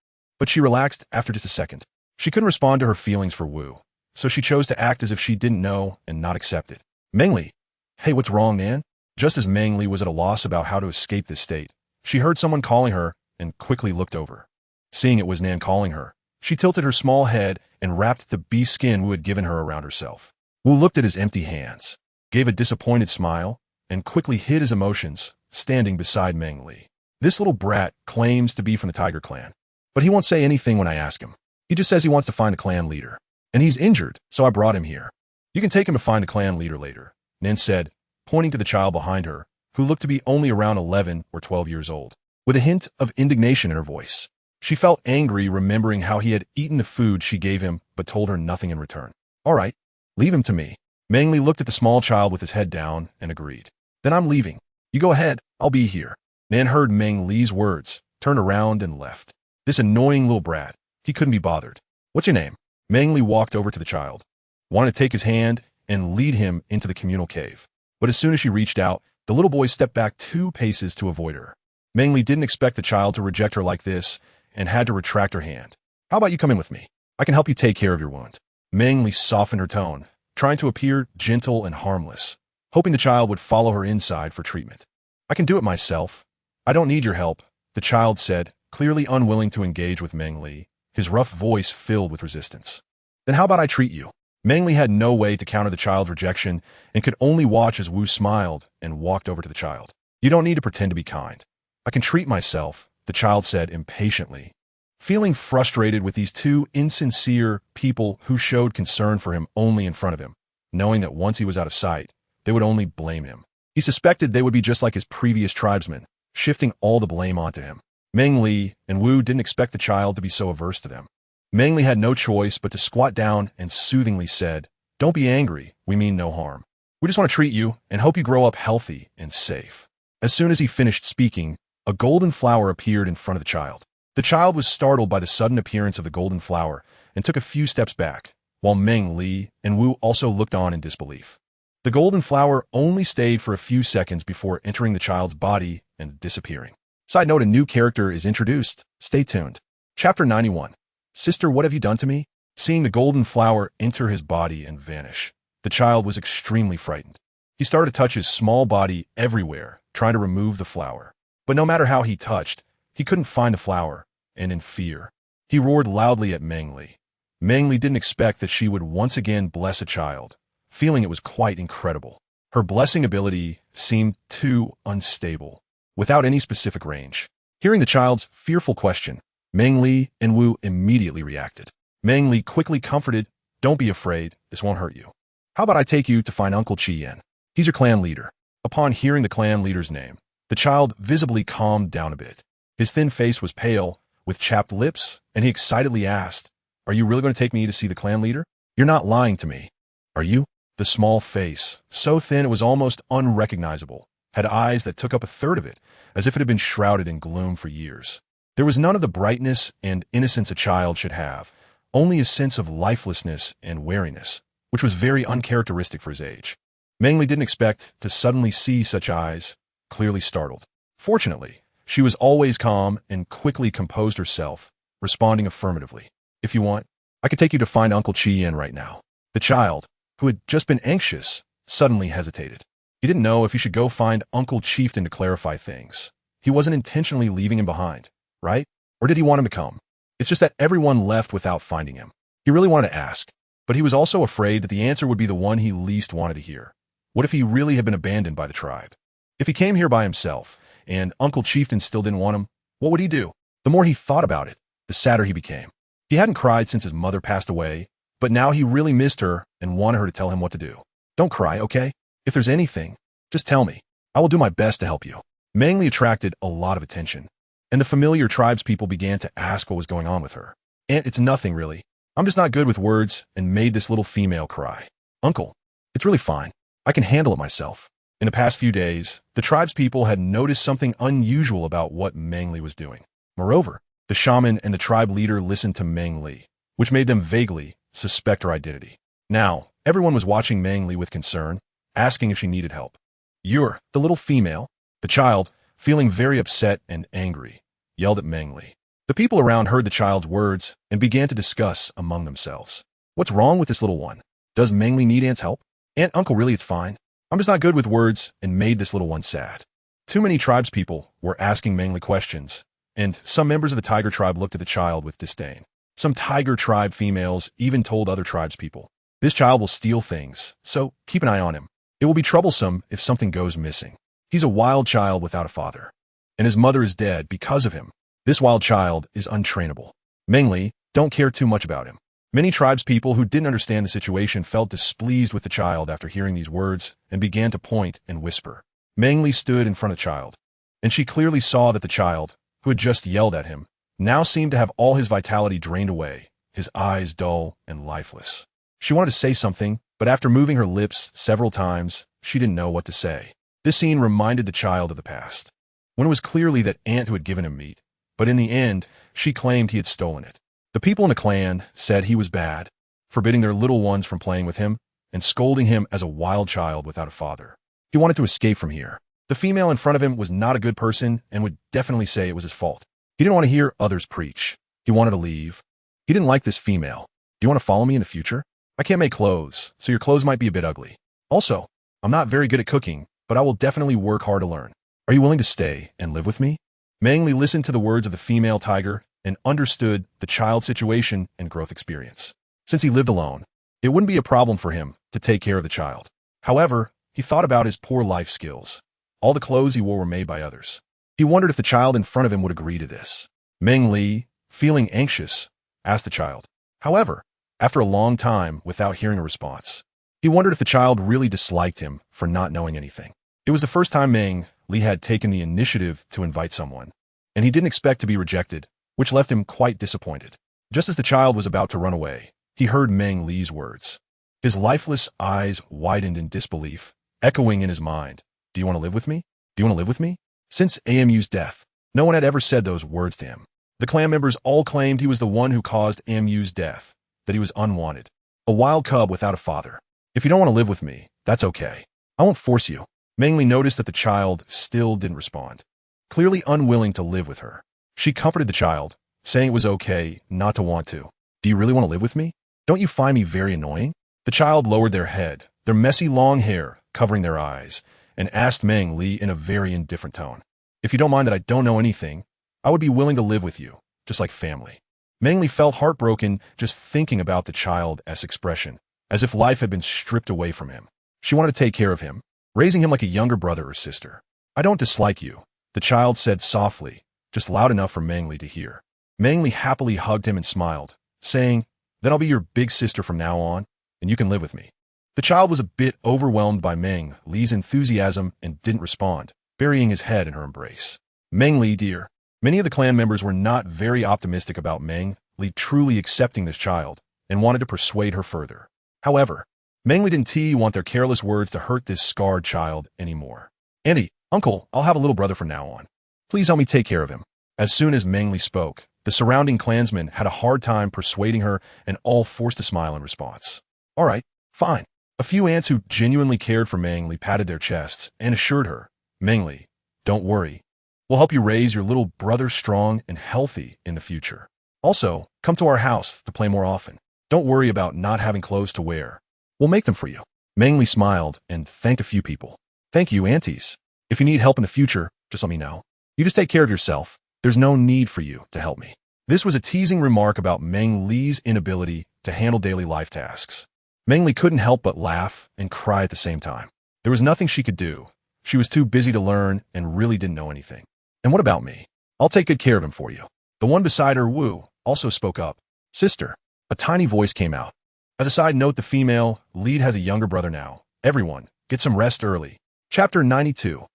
[SPEAKER 1] but she relaxed after just a second. She couldn't respond to her feelings for Wu, so she chose to act as if she didn't know and not accept it. Meng Li, hey, what's wrong, man? Just as Meng Li was at a loss about how to escape this state, she heard someone calling her and quickly looked over. Seeing it was Nan calling her, she tilted her small head and wrapped the beast skin Wu had given her around herself. Wu looked at his empty hands, gave a disappointed smile, and quickly hid his emotions, standing beside Meng Li. This little brat claims to be from the Tiger clan, but he won't say anything when I ask him. He just says he wants to find a clan leader. And he's injured, so I brought him here. You can take him to find a clan leader later, Nan said, pointing to the child behind her, who looked to be only around 11 or 12 years old, with a hint of indignation in her voice. She felt angry remembering how he had eaten the food she gave him but told her nothing in return. All right, leave him to me. Meng Li looked at the small child with his head down and agreed. Then I'm leaving. You go ahead, I'll be here. Nan heard Meng Li's words, turned around and left. This annoying little brat, he couldn't be bothered. What's your name? Meng Li walked over to the child, wanted to take his hand and lead him into the communal cave. But as soon as she reached out, the little boy stepped back 2 paces to avoid her. Meng Li didn't expect the child to reject her like this and had to retract her hand. How about you come in with me? I can help you take care of your wound. Meng Li softened her tone, trying to appear gentle and harmless, hoping the child would follow her inside for treatment. I can do it myself. I don't need your help, the child said, clearly unwilling to engage with Meng Li, his rough voice filled with resistance. Then how about I treat you? Meng Li had no way to counter the child's rejection and could only watch as Wu smiled and walked over to the child. You don't need to pretend to be kind. I can treat myself, the child said impatiently, feeling frustrated with these 2 insincere people who showed concern for him only in front of him, knowing that once he was out of sight, they would only blame him. He suspected they would be just like his previous tribesmen, shifting all the blame onto him. Meng Li and Wu didn't expect the child to be so averse to them. Meng Li had no choice but to squat down and soothingly said, Don't be angry, we mean no harm. We just want to treat you and hope you grow up healthy and safe. As soon as he finished speaking, a golden flower appeared in front of the child. The child was startled by the sudden appearance of the golden flower and took a few steps back, while Meng Li and Wu also looked on in disbelief. The golden flower only stayed for a few seconds before entering the child's body and disappearing. Side note, a new character is introduced. Stay tuned. Chapter 91. Sister, what have you done to me? Seeing the golden flower enter his body and vanish, the child was extremely frightened. He started to touch his small body everywhere, trying to remove the flower. But no matter how he touched, he couldn't find the flower, and in fear, he roared loudly at Meng Li. Meng Li didn't expect that she would once again bless a child, feeling it was quite incredible. Her blessing ability seemed too unstable, without any specific range. Hearing the child's fearful question, Meng Li and Wu immediately reacted. Meng Li quickly comforted, Don't be afraid, this won't hurt you. How about I take you to find Uncle Qian? He's your clan leader. Upon hearing the clan leader's name, the child visibly calmed down a bit. His thin face was pale, with chapped lips, and he excitedly asked, Are you really going to take me to see the clan leader? You're not lying to me, are you? The small face, so thin it was almost unrecognizable, had eyes that took up a third of it, as if it had been shrouded in gloom for years. There was none of the brightness and innocence a child should have, only a sense of lifelessness and wariness, which was very uncharacteristic for his age. Meng Li didn't expect to suddenly see such eyes, clearly startled. Fortunately, she was always calm and quickly composed herself, responding affirmatively. If you want, I could take you to find Uncle Qian right now. The child, who had just been anxious, suddenly hesitated. He didn't know if he should go find Uncle Chieftain to clarify things. He wasn't intentionally leaving him behind, right? Or did he want him to come? It's just that everyone left without finding him. He really wanted to ask, but he was also afraid that the answer would be the one he least wanted to hear. What if he really had been abandoned by the tribe? If he came here by himself, and Uncle Chieftain still didn't want him, what would he do? The more he thought about it, the sadder he became. He hadn't cried since his mother passed away, but now he really missed her and wanted her to tell him what to do. Don't cry, okay? If there's anything, just tell me. I will do my best to help you. Meng Li attracted a lot of attention, and the familiar tribespeople began to ask what was going on with her. Aunt, it's nothing really. I'm just not good with words and made this little female cry. Uncle, it's really fine. I can handle it myself. In the past few days, the tribespeople had noticed something unusual about what Meng Li was doing. Moreover, the shaman and the tribe leader listened to Meng Li, which made them vaguely suspect her identity. Now, everyone was watching Meng Li with concern, asking if she needed help. You're the little female. The child, feeling very upset and angry, yelled at Meng Li. The people around heard the child's words and began to discuss among themselves. What's wrong with this little one? Does Meng Li need Aunt's help? Aunt, Uncle, really it's fine. I'm just not good with words and made this little one sad. Too many tribespeople were asking Meng Li questions, and some members of the tiger tribe looked at the child with disdain. Some tiger tribe females even told other tribespeople, "This child will steal things, so keep an eye on him. It will be troublesome if something goes missing. He's a wild child without a father, and his mother is dead because of him. This wild child is untrainable." Meng Li don't care too much about him. Many tribespeople who didn't understand the situation felt displeased with the child after hearing these words and began to point and whisper. Meng Li stood in front of the child, and she clearly saw that the child, who had just yelled at him, now seemed to have all his vitality drained away, his eyes dull and lifeless. She wanted to say something, but after moving her lips several times, she didn't know what to say. This scene reminded the child of the past, when it was clearly that aunt who had given him meat, but in the end, she claimed he had stolen it. The people in the clan said he was bad, forbidding their little ones from playing with him and scolding him as a wild child without a father. He wanted to escape from here. The female in front of him was not a good person and would definitely say it was his fault. He didn't want to hear others preach. He wanted to leave. He didn't like this female. "Do you want to follow me in the future? I can't make clothes, so your clothes might be a bit ugly. Also, I'm not very good at cooking, but I will definitely work hard to learn. Are you willing to stay and live with me?" Meng Li listened to the words of the female tiger and understood the child's situation and growth experience. Since he lived alone, it wouldn't be a problem for him to take care of the child. However, he thought about his poor life skills. All the clothes he wore were made by others. He wondered if the child in front of him would agree to this. Meng Li, feeling anxious, asked the child. However, after a long time without hearing a response, he wondered if the child really disliked him for not knowing anything. It was the first time Meng Li had taken the initiative to invite someone, and he didn't expect to be rejected, which left him quite disappointed. Just as the child was about to run away, he heard Meng Li's words. His lifeless eyes widened in disbelief, echoing in his mind, "Do you want to live with me? Do you want to live with me?" Since Amu's death, no one had ever said those words to him. The clan members all claimed he was the one who caused Amu's death, that he was unwanted, a wild cub without a father. "If you don't want to live with me, that's okay. I won't force you." Meng Li noticed that the child still didn't respond, clearly unwilling to live with her. She comforted the child, saying it was okay not to want to. "Do you really want to live with me? Don't you find me very annoying?" The child lowered their head, their messy long hair covering their eyes, and asked Meng Li in a very indifferent tone, "If you don't mind that I don't know anything, I would be willing to live with you, just like family." Meng Li felt heartbroken just thinking about the child's expression, as if life had been stripped away from him. She wanted to take care of him, raising him like a younger brother or sister. "I don't dislike you," the child said softly, just loud enough for Meng Li to hear. Meng Li happily hugged him and smiled, saying, "Then I'll be your big sister from now on, and you can live with me." The child was a bit overwhelmed by Meng Li's enthusiasm and didn't respond, burying his head in her embrace. "Meng Li, dear." Many of the clan members were not very optimistic about Meng Li truly accepting this child and wanted to persuade her further. However, Meng Li didn't want their careless words to hurt this scarred child anymore. "Auntie, uncle, I'll have a little brother from now on. Please help me take care of him." As soon as Meng Li spoke, the surrounding clansmen had a hard time persuading her and all forced a smile in response. "All right, fine." A few aunts who genuinely cared for Meng Li patted their chests and assured her, "Meng Li, don't worry. We'll help you raise your little brother strong and healthy in the future. Also, come to our house to play more often. Don't worry about not having clothes to wear. We'll make them for you." Meng Li smiled and thanked a few people. "Thank you, aunties. If you need help in the future, just let me know. You just take care of yourself. There's no need for you to help me." This was a teasing remark about Meng Li's inability to handle daily life tasks. Meng Li couldn't help but laugh and cry at the same time. There was nothing she could do. She was too busy to learn and really didn't know anything. "And what about me? I'll take good care of him for you." The one beside her, Wu, also spoke up. "Sister." A tiny voice came out. As a side note, the female lead has a younger brother now. Everyone, get some rest early. Chapter 92.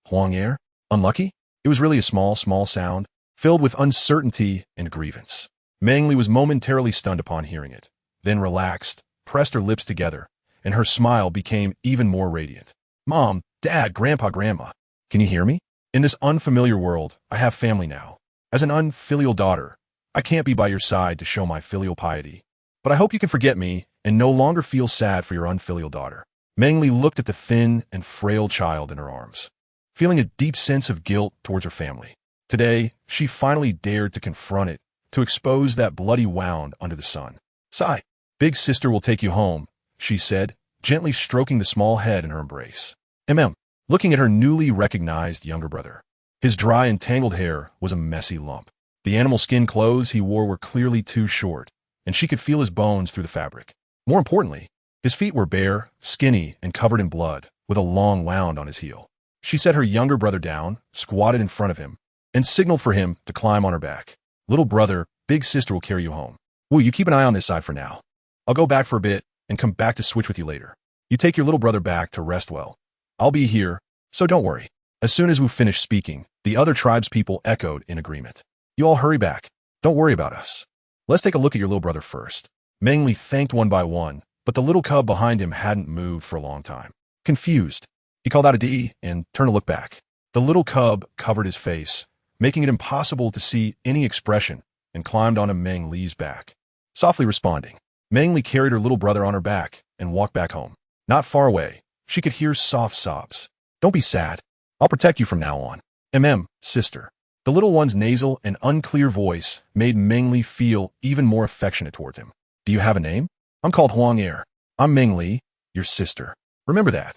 [SPEAKER 1] Huang Er? Unlucky? It was really a small sound, filled with uncertainty and grievance. Meng Li was momentarily stunned upon hearing it, then relaxed, pressed her lips together, and her smile became even more radiant. "Mom, Dad, Grandpa, Grandma, can you hear me? In this unfamiliar world, I have family now. As an unfilial daughter, I can't be by your side to show my filial piety. But I hope you can forget me and no longer feel sad for your unfilial daughter." Meng Li looked at the thin and frail child in her arms, feeling a deep sense of guilt towards her family. Today, she finally dared to confront it, to expose that bloody wound under the sun. "Sigh. Big sister will take you home," she said, gently stroking the small head in her embrace. Looking at her newly recognized younger brother. His dry and tangled hair was a messy lump. The animal skin clothes he wore were clearly too short, and she could feel his bones through the fabric. More importantly, his feet were bare, skinny, and covered in blood, with a long wound on his heel. She set her younger brother down, squatted in front of him, and signaled for him to climb on her back. Little brother, big sister will carry you home. Will you keep an eye on this side for now? I'll go back for a bit and come back to switch with you later. You take your little brother back to rest well. I'll be here, so don't worry. As soon as Wu finished speaking, the other tribespeople echoed in agreement. You all hurry back. Don't worry about us. Let's take a look at your little brother first. Meng Li thanked one by one, but the little cub behind him hadn't moved for a long time. Confused, he called out a D and turned to look back. The little cub covered his face, making it impossible to see any expression, and climbed onto Meng Li's back. Softly responding, Meng Li carried her little brother on her back and walked back home. Not far away, she could hear soft sobs. Don't be sad. I'll protect you from now on. Sister. The little one's nasal and unclear voice made Meng Li feel even more affectionate towards him. Do you have a name? I'm called Huang Er. I'm Meng Li, your sister. Remember that.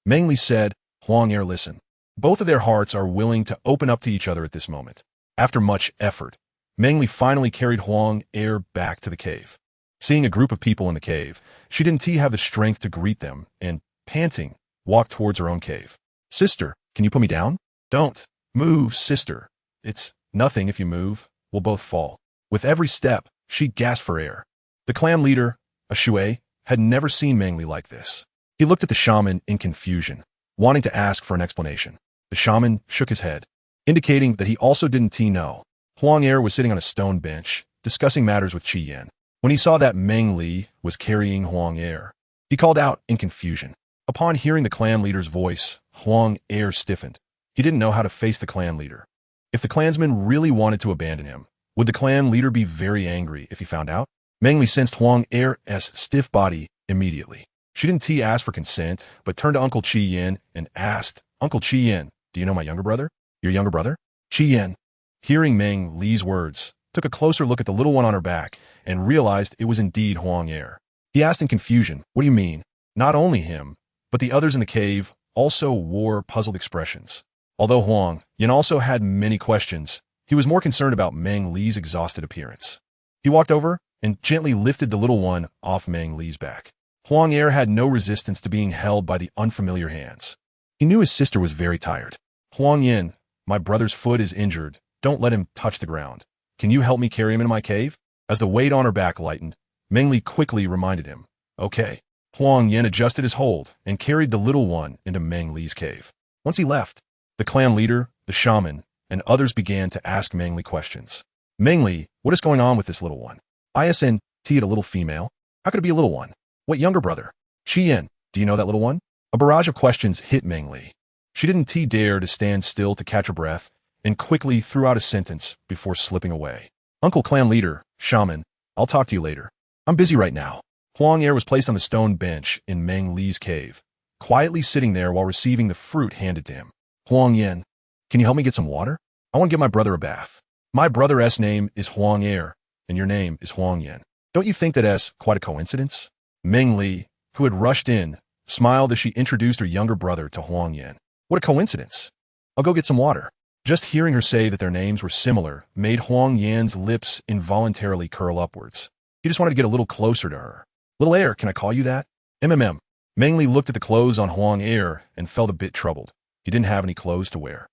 [SPEAKER 1] Meng Li said. Huang Er listened. Both of their hearts are willing to open up to each other at this moment. After much effort, Meng Li finally carried Huang Er back to the cave. Seeing a group of people in the cave, she didn't have the strength to greet them and, panting, walked towards her own cave. Sister, can you put me down? Don't move, sister. It's nothing if you move. We'll both fall. With every step, she gasped for air. The clan leader, a Shui, had never seen Meng Li like this. He looked at the shaman in confusion, wanting to ask for an explanation. The shaman shook his head, indicating that he also didn't know. Huang Er was sitting on a stone bench, discussing matters with Qi Yan. When he saw that Meng Li was carrying Huang Er, he called out in confusion. Upon hearing the clan leader's voice, Huang Er stiffened. He didn't know how to face the clan leader. If the clansmen really wanted to abandon him, would the clan leader be very angry if he found out? Meng Li sensed Huang Er's stiff body immediately. She didn't ask for consent, but turned to Uncle Qi Yan and asked, Uncle Qi Yan, do you know my younger brother? Your younger brother? Qi Yan, hearing Meng Li's words, took a closer look at the little one on her back and realized it was indeed Huang Er. He asked in confusion, what do you mean? Not only him, but the others in the cave also wore puzzled expressions. Although Huang Yan also had many questions, he was more concerned about Meng Li's exhausted appearance. He walked over and gently lifted the little one off Meng Li's back. Huang Er had no resistance to being held by the unfamiliar hands. He knew his sister was very tired. Huang Yan, my brother's foot is injured. Don't let him touch the ground. Can you help me carry him into my cave? As the weight on her back lightened, Meng Li quickly reminded him. Okay. Huang Yan adjusted his hold and carried the little one into Meng Li's cave. Once he left, the clan leader, the shaman, and others began to ask Meng Li questions. Meng Li, what is going on with this little one? ISNT a little female? How could it be a little one? What younger brother? Qi Yan, do you know that little one? A barrage of questions hit Meng Li. She didn't dare to stand still to catch her breath and quickly threw out a sentence before slipping away. Uncle clan leader, shaman, I'll talk to you later. I'm busy right now. Huang Er was placed on the stone bench in Meng Li's cave, quietly sitting there while receiving the fruit handed to him. Huang Yan, can you help me get some water? I want to give my brother a bath. My brother's name is Huang Er, and your name is Huang Yan. Don't you think that's quite a coincidence? Meng Li, who had rushed in, smiled as she introduced her younger brother to Huang Yan. What a coincidence. I'll go get some water. Just hearing her say that their names were similar made Huang Yan's lips involuntarily curl upwards. He just wanted to get a little closer to her. Little air, can I call you that? Meng Li looked at the clothes on Huang Er and felt a bit troubled. He didn't have any clothes to wear.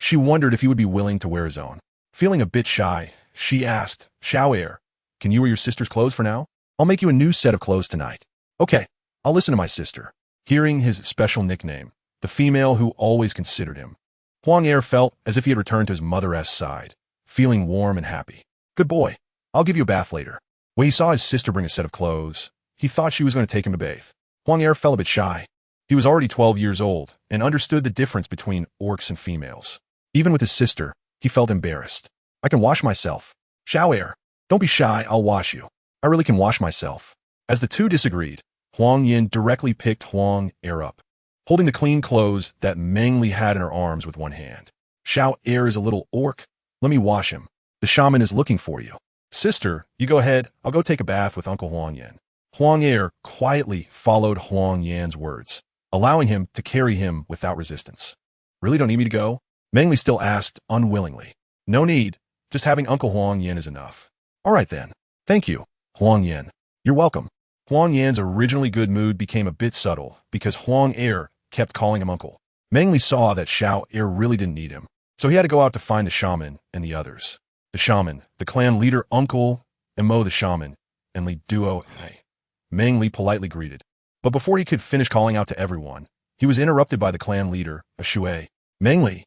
[SPEAKER 1] She wondered if he would be willing to wear his own. Feeling a bit shy, she asked, Xiao Er, can you wear your sister's clothes for now? I'll make you a new set of clothes tonight. Okay, I'll listen to my sister. Hearing his special nickname, the female who always considered him, Huang Er felt as if he had returned to his mother's side, feeling warm and happy. Good boy. I'll give you a bath later. When he saw his sister bring a set of clothes, he thought she was going to take him to bathe. Huang Er felt a bit shy. He was already 12 years old and understood the difference between orcs and females. Even with his sister, he felt embarrassed. I can wash myself. Xiao Er, don't be shy, I'll wash you. I really can wash myself. As the two disagreed, Huang Yan directly picked Huang Er up, holding the clean clothes that Meng Li had in her arms with one hand. Xiao Er is a little orc. Let me wash him. The shaman is looking for you. Sister, you go ahead. I'll go take a bath with Uncle Huang Yan. Huang Er quietly followed Huang Yan's words, allowing him to carry him without resistance. Really don't need me to go? Meng Li still asked unwillingly. No need, just having Uncle Huang Yin is enough. All right then. Thank you, Huang Yin. You're welcome. Huang Yan's originally good mood became a bit subtle because Huang Er kept calling him uncle. Meng Li saw that Xiao Er really didn't need him, so he had to go out to find the shaman and the others. The shaman, the clan leader Uncle, and Mo the shaman, and Li Duo. Meng Li politely greeted. But before he could finish calling out to everyone, he was interrupted by the clan leader, a Shui. Meng Li,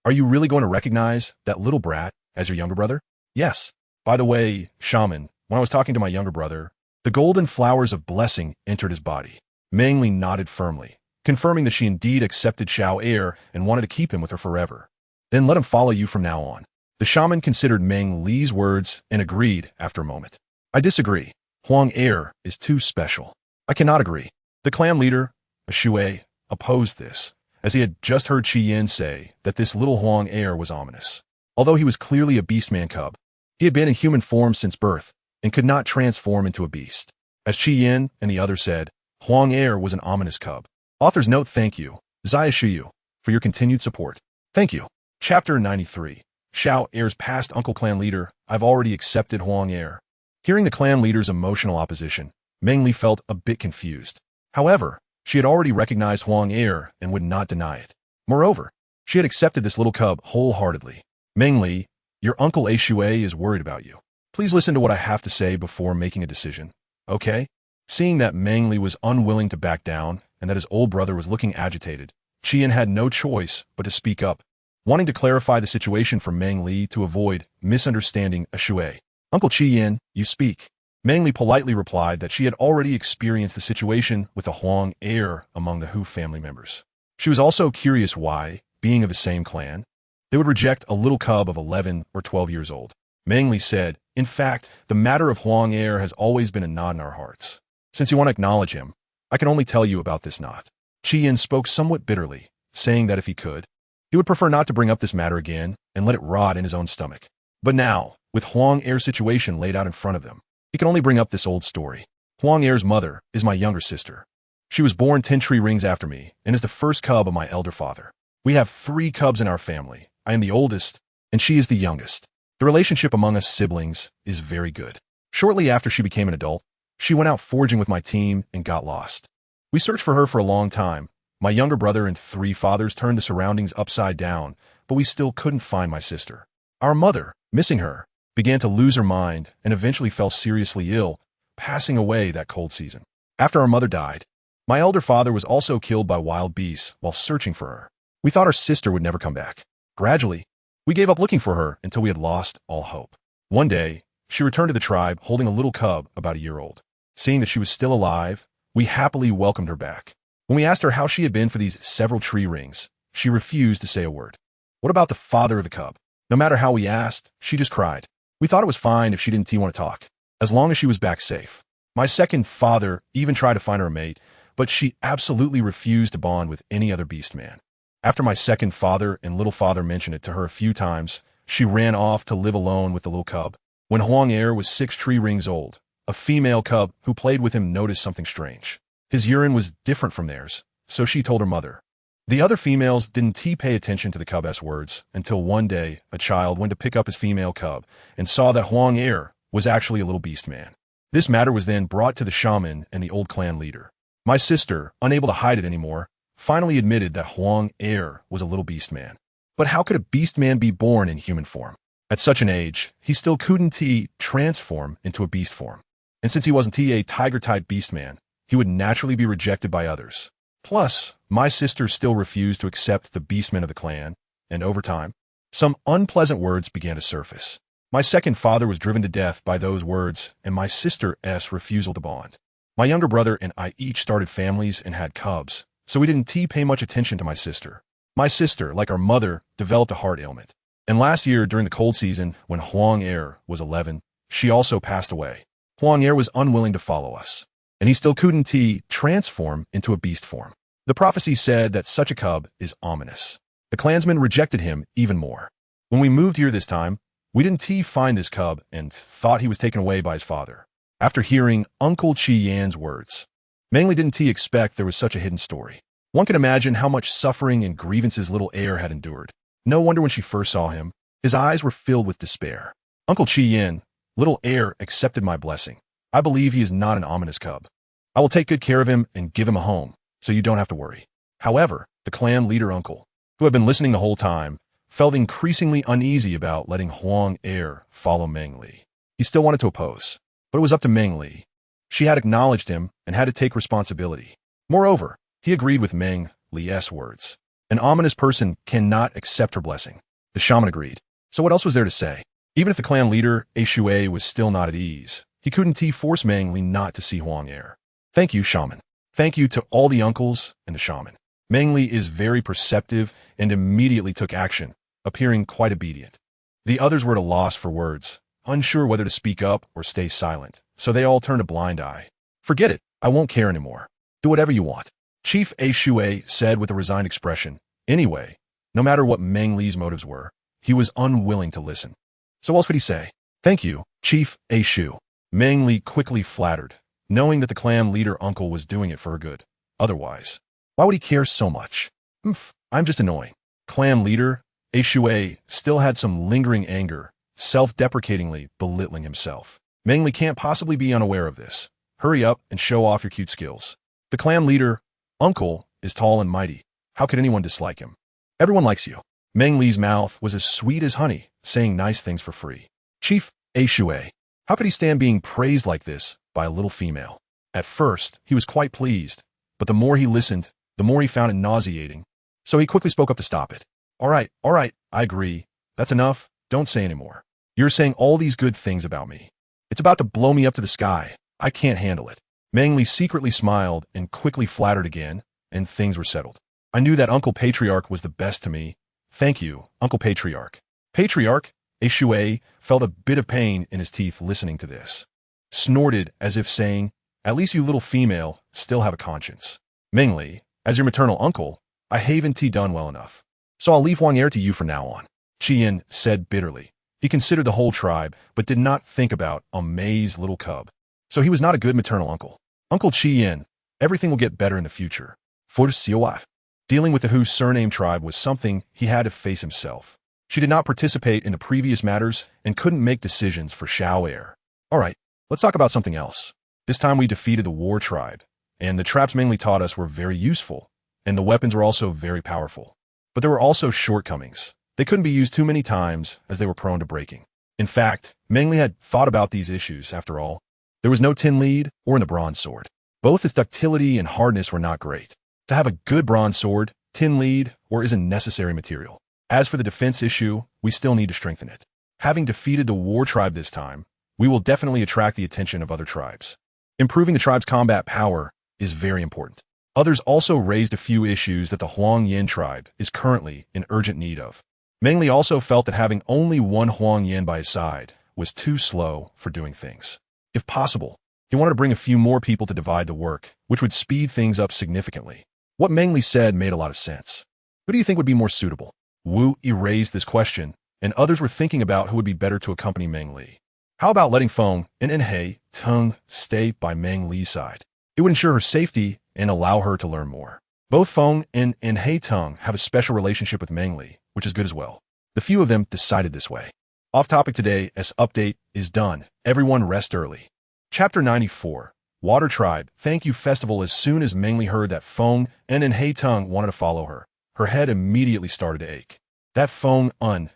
[SPEAKER 1] are you really going to recognize that little brat as your younger brother? Yes. By the way, shaman, when I was talking to my younger brother, the golden flowers of blessing entered his body. Meng Li nodded firmly, confirming that she indeed accepted Xiao Er and wanted to keep him with her forever. Then let him follow you from now on. The shaman considered Meng Li's words and agreed after a moment. I disagree. Huang Er is too special. I cannot agree. The clan leader, a Shui, opposed this, as he had just heard Qi Yin say that this little Huang Er was ominous. Although he was clearly a beastman cub, he had been in human form since birth and could not transform into a beast. As Qi Yin and the others said, Huang Er was an ominous cub. Author's note: thank you, Zia Shuyu, for your continued support. Thank you. Chapter 93. Xiao Er's past uncle clan leader, I've already accepted Huang Er. Hearing the clan leader's emotional opposition, Meng Li felt a bit confused. However, she had already recognized Huang Er and would not deny it. Moreover, she had accepted this little cub wholeheartedly. Meng Li, your uncle A Shui is worried about you. Please listen to what I have to say before making a decision, okay? Seeing that Meng Li was unwilling to back down and that his old brother was looking agitated, Qi Yin had no choice but to speak up, wanting to clarify the situation for Meng Li to avoid misunderstanding a Shui. Uncle Qi Yin, you speak. Meng Li politely replied that she had already experienced the situation with the Huang Er among the Hu family members. She was also curious why, being of the same clan, they would reject a little cub of 11 or 12 years old. Meng Li said, in fact, the matter of Huang Er has always been a knot in our hearts. Since you want to acknowledge him, I can only tell you about this knot. Qi Yin spoke somewhat bitterly, saying that if he could, he would prefer not to bring up this matter again and let it rot in his own stomach. But now, with Huang Er's situation laid out in front of them, he can only bring up this old story. Huang Er's mother is my younger sister. She was born 10 tree rings after me and is the first cub of my elder father. We have 3 cubs in our family. I am the oldest, and she is the youngest. The relationship among us siblings is very good. Shortly after she became an adult, she went out foraging with my team and got lost. We searched for her for a long time. My younger brother and 3 fathers turned the surroundings upside down, but we still couldn't find my sister. Our mother, missing her, began to lose her mind and eventually fell seriously ill, passing away that cold season. After our mother died, my elder father was also killed by wild beasts while searching for her. We thought our sister would never come back. Gradually, we gave up looking for her until we had lost all hope. One day, she returned to the tribe holding a little cub about a year old. Seeing that she was still alive, we happily welcomed her back. When we asked her how she had been for these several tree rings, she refused to say a word. What about the father of the cub? No matter how we asked, she just cried. We thought it was fine if she didn't want to talk, as long as she was back safe. My second father even tried to find her a mate, but she absolutely refused to bond with any other beast man. After my second father and little father mentioned it to her a few times, she ran off to live alone with the little cub. When Huang Er was 6 tree rings old, a female cub who played with him noticed something strange. His urine was different from theirs, so she told her mother. The other females didn't pay attention to the cub's words until one day a child went to pick up his female cub and saw that Huang Er was actually a little beast man. This matter was then brought to the shaman and the old clan leader. My sister, unable to hide it anymore, finally admitted that Huang Er was a little beast man. But how could a beast man be born in human form? At such an age, he still couldn't transform into a beast form. And since he wasn't a tiger-type beast man, he would naturally be rejected by others. Plus, my sister still refused to accept the beastmen of the clan, and over time, some unpleasant words began to surface. My second father was driven to death by those words, and my sister's refusal to bond. My younger brother and I each started families and had cubs, so we didn't pay much attention to my sister. My sister, like our mother, developed a heart ailment. And last year, during the cold season, when Huang Er was 11, she also passed away. Huang Er was unwilling to follow us, and he still couldn't transform into a beast form. The prophecy said that such a cub is ominous. The clansmen rejected him even more. When we moved here this time, we didn't find this cub and thought he was taken away by his father. After hearing Uncle Qi Yan's words, Meng Li didn't expect there was such a hidden story. One can imagine how much suffering and grievances little Er had endured. No wonder when she first saw him, his eyes were filled with despair. Uncle Chi Yin, little heir, accepted my blessing. I believe he is not an ominous cub. I will take good care of him and give him a home, so you don't have to worry. However, the clan leader uncle, who had been listening the whole time, felt increasingly uneasy about letting Huang heir follow Meng Li. He still wanted to oppose, but it was up to Meng Li. She had acknowledged him and had to take responsibility. Moreover, he agreed with Meng Li's words. An ominous person cannot accept her blessing. The shaman agreed. So what else was there to say? Even if the clan leader, Shui, was still not at ease, he couldn't force Meng Li not to see Huang heir. Thank you, shaman. Thank you to all the uncles and the shaman. Meng Li is very perceptive and immediately took action, appearing quite obedient. The others were at a loss for words, unsure whether to speak up or stay silent, so they all turned a blind eye. Forget it, I won't care anymore. Do whatever you want. Chief Shui said with a resigned expression. Anyway, no matter what Meng Li's motives were, he was unwilling to listen. So what else could he say? Thank you, Chief Shui. Meng Li quickly flattered, knowing that the clan leader uncle was doing it for her good. Otherwise, why would he care so much? I'm just annoying. Clan leader Shui still had some lingering anger, self-deprecatingly belittling himself. Meng Li can't possibly be unaware of this. Hurry up and show off your cute skills. The clan leader, uncle, is tall and mighty. How could anyone dislike him? Everyone likes you. Meng Li's mouth was as sweet as honey, saying nice things for free. Chief Shui, how could he stand being praised like this by a little female? At first, he was quite pleased, but the more he listened, the more he found it nauseating. So he quickly spoke up to stop it. All right, I agree. That's enough. Don't say anymore. You're saying all these good things about me. It's about to blow me up to the sky. I can't handle it. Meng Li secretly smiled and quickly flattered again, and things were settled. I knew that Uncle Patriarch was the best to me. Thank you, Uncle Patriarch. Patriarch, Shui felt a bit of pain in his teeth listening to this. Snorted as if saying, at least you little female still have a conscience. Meng Li, as your maternal uncle, I haven't done well enough. So I'll leave Huang heir to you from now on. Qian said bitterly. He considered the whole tribe, but did not think about May's little cub. So he was not a good maternal uncle. Uncle Qian, everything will get better in the future. For Siwa. Dealing with the Hu surname tribe was something he had to face himself. She did not participate in the previous matters and couldn't make decisions for Xiao heir. All right, let's talk about something else. This time we defeated the war tribe, and the traps Meng Li taught us were very useful, and the weapons were also very powerful. But there were also shortcomings. They couldn't be used too many times as they were prone to breaking. In fact, Meng Li had thought about these issues, after all. There was no tin lead or in the bronze sword. Both its ductility and hardness were not great. To have a good bronze sword, tin lead, or isn't necessary material. As for the defense issue, we still need to strengthen it. Having defeated the war tribe this time, we will definitely attract the attention of other tribes. Improving the tribe's combat power is very important. Others also raised a few issues that the Huang Yin tribe is currently in urgent need of. Meng Li also felt that having only one Huang Yin by his side was too slow for doing things. If possible, he wanted to bring a few more people to divide the work, which would speed things up significantly. What Meng Li said made a lot of sense. Who do you think would be more suitable? Wu raised this question, and others were thinking about who would be better to accompany Meng Li. How about letting Feng and Hei Tung stay by Meng Li's side? It would ensure her safety and allow her to learn more. Both Feng and Hei Tung have a special relationship with Meng Li, which is good as well. The few of them decided this way. Off topic today, as update is done. Everyone rest early. Chapter 94. Water Tribe Thank You Festival. As soon as Meng Li heard that Feng and Hei Tung wanted to follow her, her head immediately started to ache. That Feng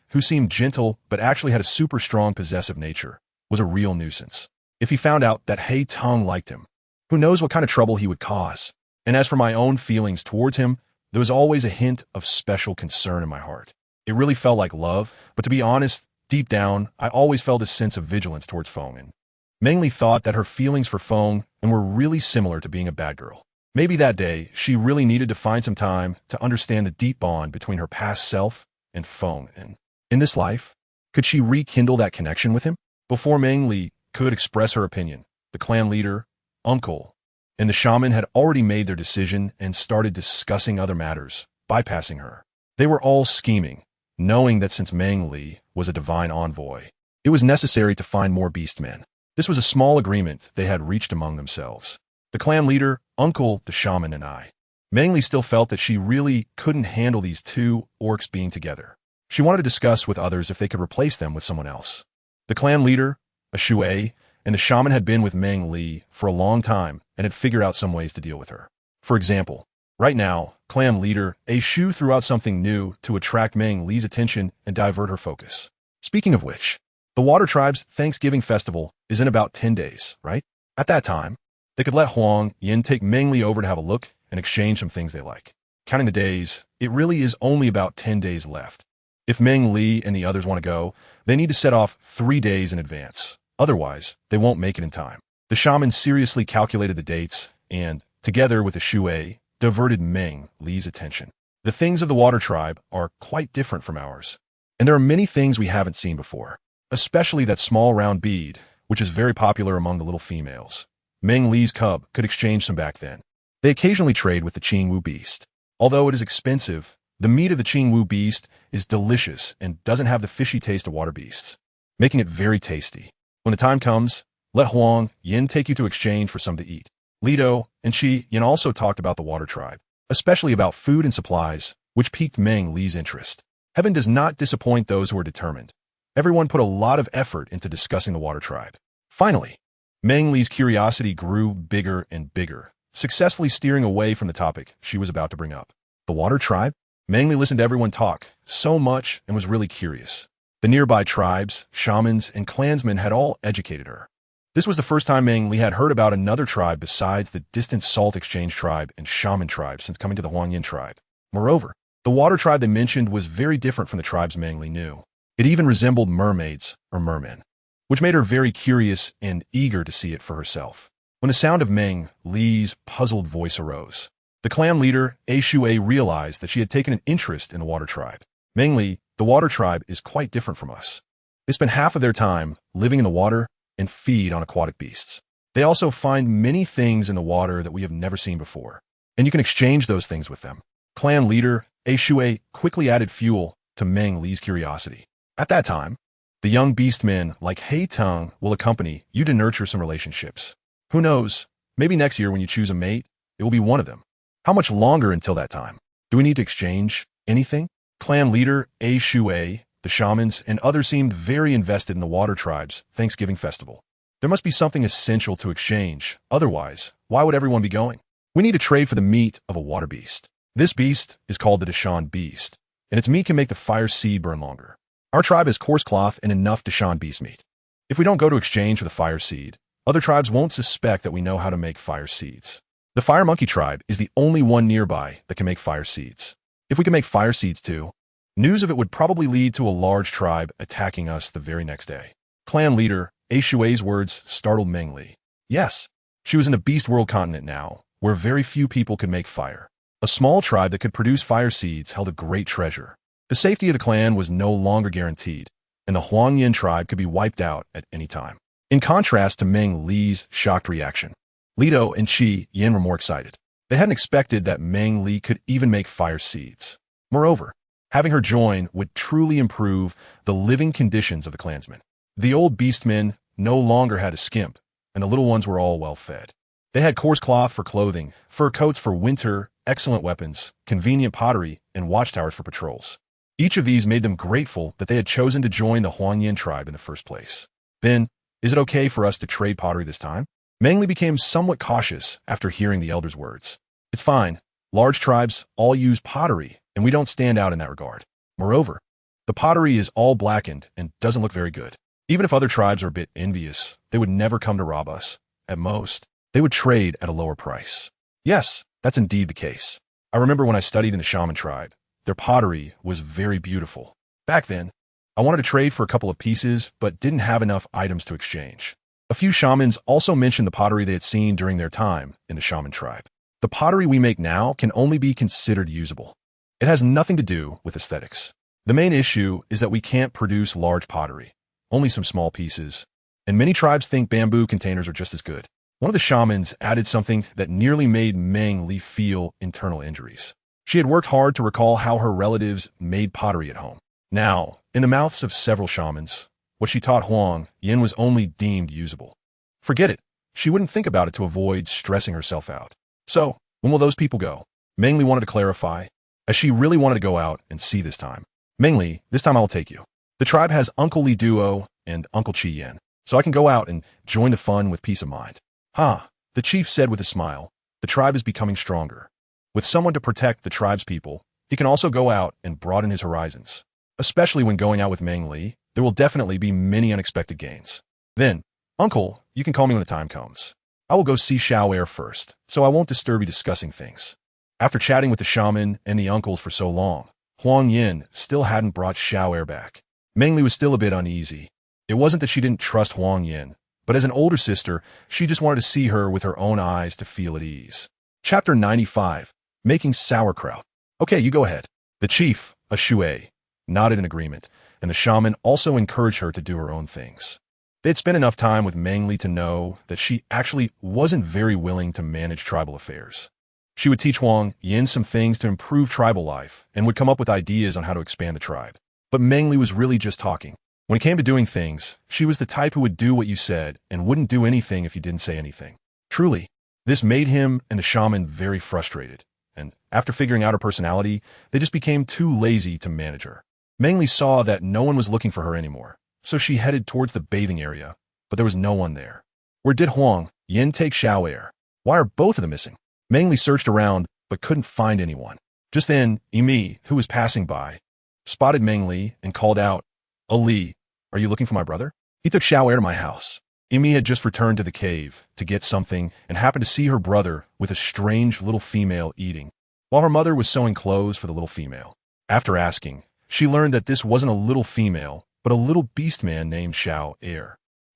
[SPEAKER 1] who seemed gentle but actually had a super strong possessive nature, was a real nuisance. If he found out that Hei Tung liked him, who knows what kind of trouble he would cause. And as for my own feelings towards him, there was always a hint of special concern in my heart. It really felt like love, but to be honest, deep down, I always felt a sense of vigilance towards Feng. And Meng Li thought that her feelings for Feng were really similar to being a bad girl. Maybe that day, she really needed to find some time to understand the deep bond between her past self and Feng. And in this life, could she rekindle that connection with him? Before Meng Li could express her opinion, the clan leader, uncle, and the shaman had already made their decision and started discussing other matters, bypassing her. They were all scheming, knowing that since Meng Li was a divine envoy, it was necessary to find more beastmen. This was a small agreement they had reached among themselves. The clan leader, uncle, the shaman, and I. Meng Li still felt that she really couldn't handle these two orcs being together. She wanted to discuss with others if they could replace them with someone else. The clan leader, a Shui, and the shaman had been with Meng Li for a long time and had figured out some ways to deal with her. For example, right now, clan leader A Shu threw out something new to attract Meng Li's attention and divert her focus. Speaking of which, the Water Tribe's Thanksgiving festival is in about 10 days, right? At that time, they could let Huang Yin take Meng Li over to have a look and exchange some things they like. Counting the days, it really is only about 10 days left. If Meng Li and the others want to go, they need to set off 3 days in advance. Otherwise, they won't make it in time. The shaman seriously calculated the dates and, together with the Shui, diverted Meng Li's attention. The things of the Water Tribe are quite different from ours, and there are many things we haven't seen before, especially that small round bead, which is very popular among the little females. Meng Li's cub could exchange some back then. They occasionally trade with the Qingwu beast. Although it is expensive, the meat of the Qingwu beast is delicious and doesn't have the fishy taste of water beasts, making it very tasty. When the time comes, let Huang Yin take you to exchange for some to eat. Lido and Shi Yin also talked about the Water Tribe, especially about food and supplies, which piqued Meng Li's interest. Heaven does not disappoint those who are determined. Everyone put a lot of effort into discussing the Water Tribe. Finally, Meng Li's curiosity grew bigger and bigger, successfully steering away from the topic she was about to bring up. The Water Tribe? Meng Li listened to everyone talk so much and was really curious. The nearby tribes, shamans, and clansmen had all educated her. This was the first time Meng Li had heard about another tribe besides the distant Salt Exchange tribe and shaman tribe since coming to the Huangyin tribe. Moreover, the Water Tribe they mentioned was very different from the tribes Meng Li knew. It even resembled mermaids or mermen, which made her very curious and eager to see it for herself. When the sound of Meng Li's puzzled voice arose, the clan leader, A Shui, realized that she had taken an interest in the Water Tribe. Meng Li, the Water Tribe is quite different from us. They spend half of their time living in the water and feed on aquatic beasts. They also find many things in the water that we have never seen before, and you can exchange those things with them. Clan leader, A Shui, quickly added fuel to Meng Li's curiosity. At that time, the young beastmen like Hei Teng will accompany you to nurture some relationships. Who knows, maybe next year when you choose a mate, it will be one of them. How much longer until that time? Do we need to exchange anything? Clan leader A Shui, the shamans, and others seemed very invested in the Water Tribe's Thanksgiving festival. There must be something essential to exchange. Otherwise, why would everyone be going? We need to trade for the meat of a water beast. This beast is called the Dashan beast, and its meat can make the fire seed burn longer. Our tribe has coarse cloth and enough Dashan beast meat. If we don't go to exchange for the fire seed, other tribes won't suspect that we know how to make fire seeds. The Fire Monkey tribe is the only one nearby that can make fire seeds. If we can make fire seeds too, news of it would probably lead to a large tribe attacking us the very next day. Clan leader A Shui's words startled Meng Li. Yes, she was in the Beast World continent now, where very few people could make fire. A small tribe that could produce fire seeds held a great treasure. The safety of the clan was no longer guaranteed, and the Huangyin tribe could be wiped out at any time. In contrast to Meng Li's shocked reaction, Lido and Shi Yin were more excited. They hadn't expected that Meng Li could even make fire seeds. Moreover, having her join would truly improve the living conditions of the clansmen. The old beastmen no longer had a skimp, and the little ones were all well fed. They had coarse cloth for clothing, fur coats for winter, excellent weapons, convenient pottery, and watchtowers for patrols. Each of these made them grateful that they had chosen to join the Huangyin tribe in the first place. Then, is it okay for us to trade pottery this time? Meng Li became somewhat cautious after hearing the elder's words. It's fine. Large tribes all use pottery, and we don't stand out in that regard. Moreover, the pottery is all blackened and doesn't look very good. Even if other tribes are a bit envious, they would never come to rob us. At most, they would trade at a lower price. Yes, that's indeed the case. I remember when I studied in the shaman tribe, their pottery was very beautiful. Back then, I wanted to trade for a couple of pieces, but didn't have enough items to exchange. A few shamans also mentioned the pottery they had seen during their time in the shaman tribe. The pottery we make now can only be considered usable. It has nothing to do with aesthetics. The main issue is that we can't produce large pottery, only some small pieces, and many tribes think bamboo containers are just as good. One of the shamans added something that nearly made Meng Li feel internal injuries. She had worked hard to recall how her relatives made pottery at home. Now, in the mouths of several shamans, what she taught Huang Yin was only deemed usable. Forget it. She wouldn't think about it to avoid stressing herself out. So, when will those people go? Meng Li wanted to clarify, as she really wanted to go out and see this time. Meng Li, this time I'll take you. The tribe has Uncle Li Duo and Uncle Chi Yen, so I can go out and join the fun with peace of mind. Ha, the chief said with a smile. The tribe is becoming stronger. With someone to protect the tribe's people, he can also go out and broaden his horizons. Especially when going out with Meng Li, there will definitely be many unexpected gains. Then, Uncle, you can call me when the time comes. I will go see Xiao first, so I won't disturb you discussing things. After chatting with the shaman and the uncles for so long, Huang Yin still hadn't brought Xiao back. Meng Li was still a bit uneasy. It wasn't that she didn't trust Huang Yin, but as an older sister, she just wanted to see her with her own eyes to feel at ease. Chapter 95. Making Sauerkraut. Okay, you go ahead. The chief, a Shui, nodded in agreement, and the shaman also encouraged her to do her own things. They'd spent enough time with Meng Li to know that she actually wasn't very willing to manage tribal affairs. She would teach Huang Yin some things to improve tribal life and would come up with ideas on how to expand the tribe. But Meng Li was really just talking. When it came to doing things, she was the type who would do what you said and wouldn't do anything if you didn't say anything. Truly, this made him and the shaman very frustrated, and after figuring out her personality, they just became too lazy to manage her. Meng Li saw that no one was looking for her anymore, so she headed towards the bathing area, but there was no one there. Where did Huang Yin take Xiao? Why are both of them missing? Meng Li searched around, but couldn't find anyone. Just then, Yimi, who was passing by, spotted Meng Li and called out, "Ali, are you looking for my brother? He took Xiao to my house." Yimi had just returned to the cave to get something and happened to see her brother with a strange little female eating, while her mother was sewing clothes for the little female. After asking, she learned that this wasn't a little female, but a little beast man named Xiao,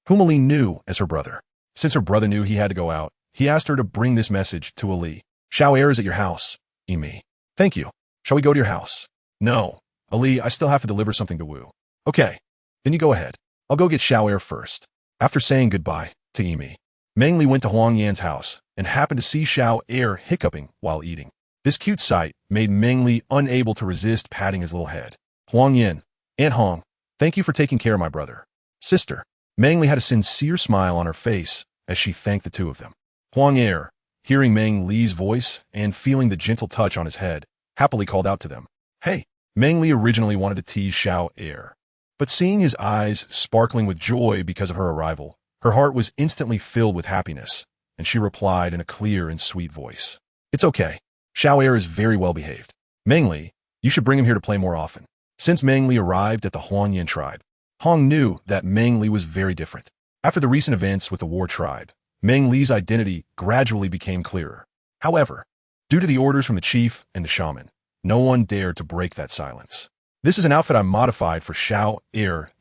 [SPEAKER 1] whom Ali knew as her brother. Since her brother knew he had to go out, he asked her to bring this message to Ali. "Xiao is at your house, Yimi." "Thank you. Shall we go to your house?" "No. Ali, I still have to deliver something to Wu." "Okay. Then you go ahead. I'll go get Xiao first." After saying goodbye to Yimi, Meng Li went to Huang Yan's house and happened to see Xiao hiccuping while eating. This cute sight made Meng Li unable to resist patting his little head. "Huang Yan, Aunt Hong, thank you for taking care of my brother." "Sister." Meng Li had a sincere smile on her face as she thanked the two of them. Huang hearing Meng Li's voice and feeling the gentle touch on his head, happily called out to them, "Hey." Meng Li originally wanted to tease Xiao but seeing his eyes sparkling with joy because of her arrival, her heart was instantly filled with happiness, and she replied in a clear and sweet voice, "It's okay. Xiao is very well behaved. Meng Li, you should bring him here to play more often." Since Meng Li arrived at the Huang Yan tribe, Hong knew that Meng Li was very different. After the recent events with the war tribe, Meng Li's identity gradually became clearer. However, due to the orders from the chief and the shaman, no one dared to break that silence. "This is an outfit I modified for Xiao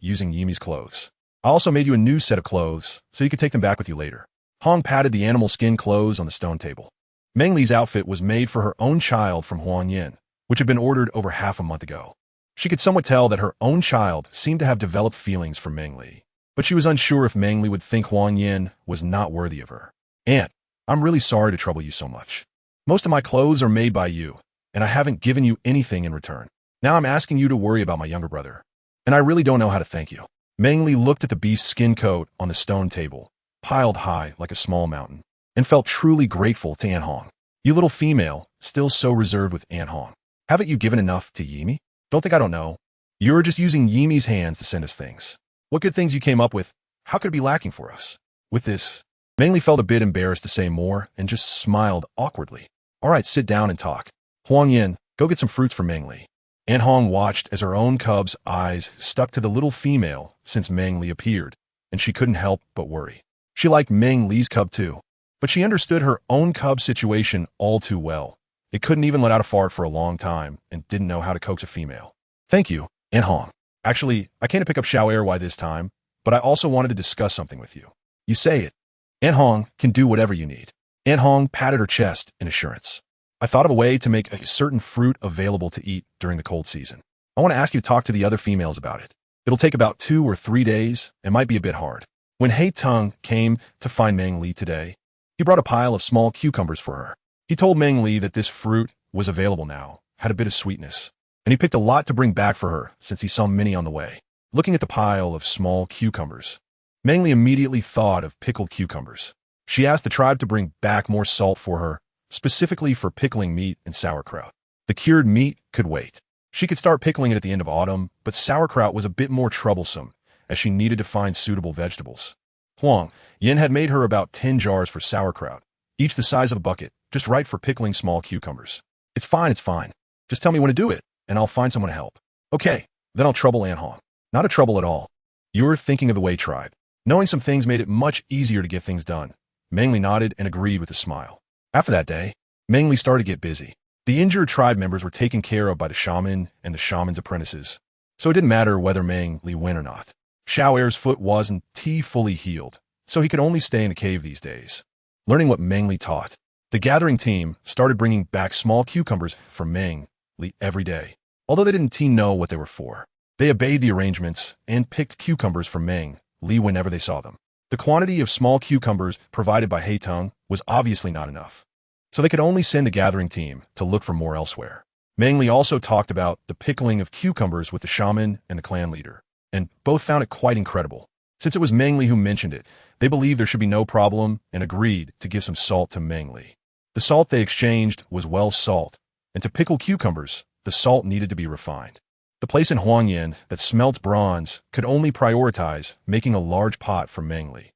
[SPEAKER 1] using Yimi's clothes. I also made you a new set of clothes, so you can take them back with you later." Hong patted the animal skin clothes on the stone table. Meng Li's outfit was made for her own child from Huang Yin, which had been ordered over half a month ago. She could somewhat tell that her own child seemed to have developed feelings for Meng Li, but she was unsure if Meng Li would think Huang Yin was not worthy of her. "Aunt, I'm really sorry to trouble you so much. Most of my clothes are made by you, and I haven't given you anything in return. Now I'm asking you to worry about my younger brother, and I really don't know how to thank you." Meng Li looked at the beast's skin coat on the stone table, piled high like a small mountain, and felt truly grateful to Aunt Hong. "You little female, still so reserved with Aunt Hong. Haven't you given enough to Yimi? Don't think I don't know. You're just using Yimi's hands to send us things. What good things you came up with, how could it be lacking for us?" With this, Meng Li felt a bit embarrassed to say more and just smiled awkwardly. "All right, sit down and talk. Huang Yin, go get some fruits for Meng Li." Aunt Hong watched as her own cub's eyes stuck to the little female since Meng Li appeared, and she couldn't help but worry. She liked Meng Li's cub too, but she understood her own cub's situation all too well. It couldn't even let out a fart for a long time and didn't know how to coax a female. "Thank you, Aunt Hong. Actually, I came to pick up Xiao this time, but I also wanted to discuss something with you." "You say it. Aunt Hong can do whatever you need." Aunt Hong patted her chest in assurance. "I thought of a way to make a certain fruit available to eat during the cold season. I want to ask you to talk to the other females about it. It'll take about 2 or 3 days and might be a bit hard." When Hei Tung came to find Meng Li today, he brought a pile of small cucumbers for her. He told Meng Li that this fruit was available now, had a bit of sweetness, and he picked a lot to bring back for her since he saw many on the way. Looking at the pile of small cucumbers, Meng Li immediately thought of pickled cucumbers. She asked the tribe to bring back more salt for her, specifically for pickling meat and sauerkraut. The cured meat could wait. She could start pickling it at the end of autumn, but sauerkraut was a bit more troublesome, as she needed to find suitable vegetables. Huang Yin had made her about 10 jars for sauerkraut, each the size of a bucket, just right for pickling small cucumbers. It's fine, it's fine. Just tell me when to do it, and I'll find someone to help. Okay, then I'll trouble Aunt Hong. Not a trouble at all. You're thinking of the Wei tribe. Knowing some things made it much easier to get things done. Meng Li nodded and agreed with a smile. After that day, Meng Li started to get busy. The injured tribe members were taken care of by the shaman and the shaman's apprentices, so it didn't matter whether Meng Li went or not. Xiao Er's foot wasn't fully healed, so he could only stay in the cave these days. Learning what Meng Li taught, the gathering team started bringing back small cucumbers for Meng Li every day. Although they didn't know what they were for, they obeyed the arrangements and picked cucumbers for Meng Li whenever they saw them. The quantity of small cucumbers provided by Heitung was obviously not enough, so they could only send the gathering team to look for more elsewhere. Meng Li also talked about the pickling of cucumbers with the shaman and the clan leader, and both found it quite incredible. Since it was Meng Li who mentioned it, they believed there should be no problem and agreed to give some salt to Meng Li. The salt they exchanged was well salt, and to pickle cucumbers, the salt needed to be refined. The place in Huangyan that smelt bronze could only prioritize making a large pot for Meng Li.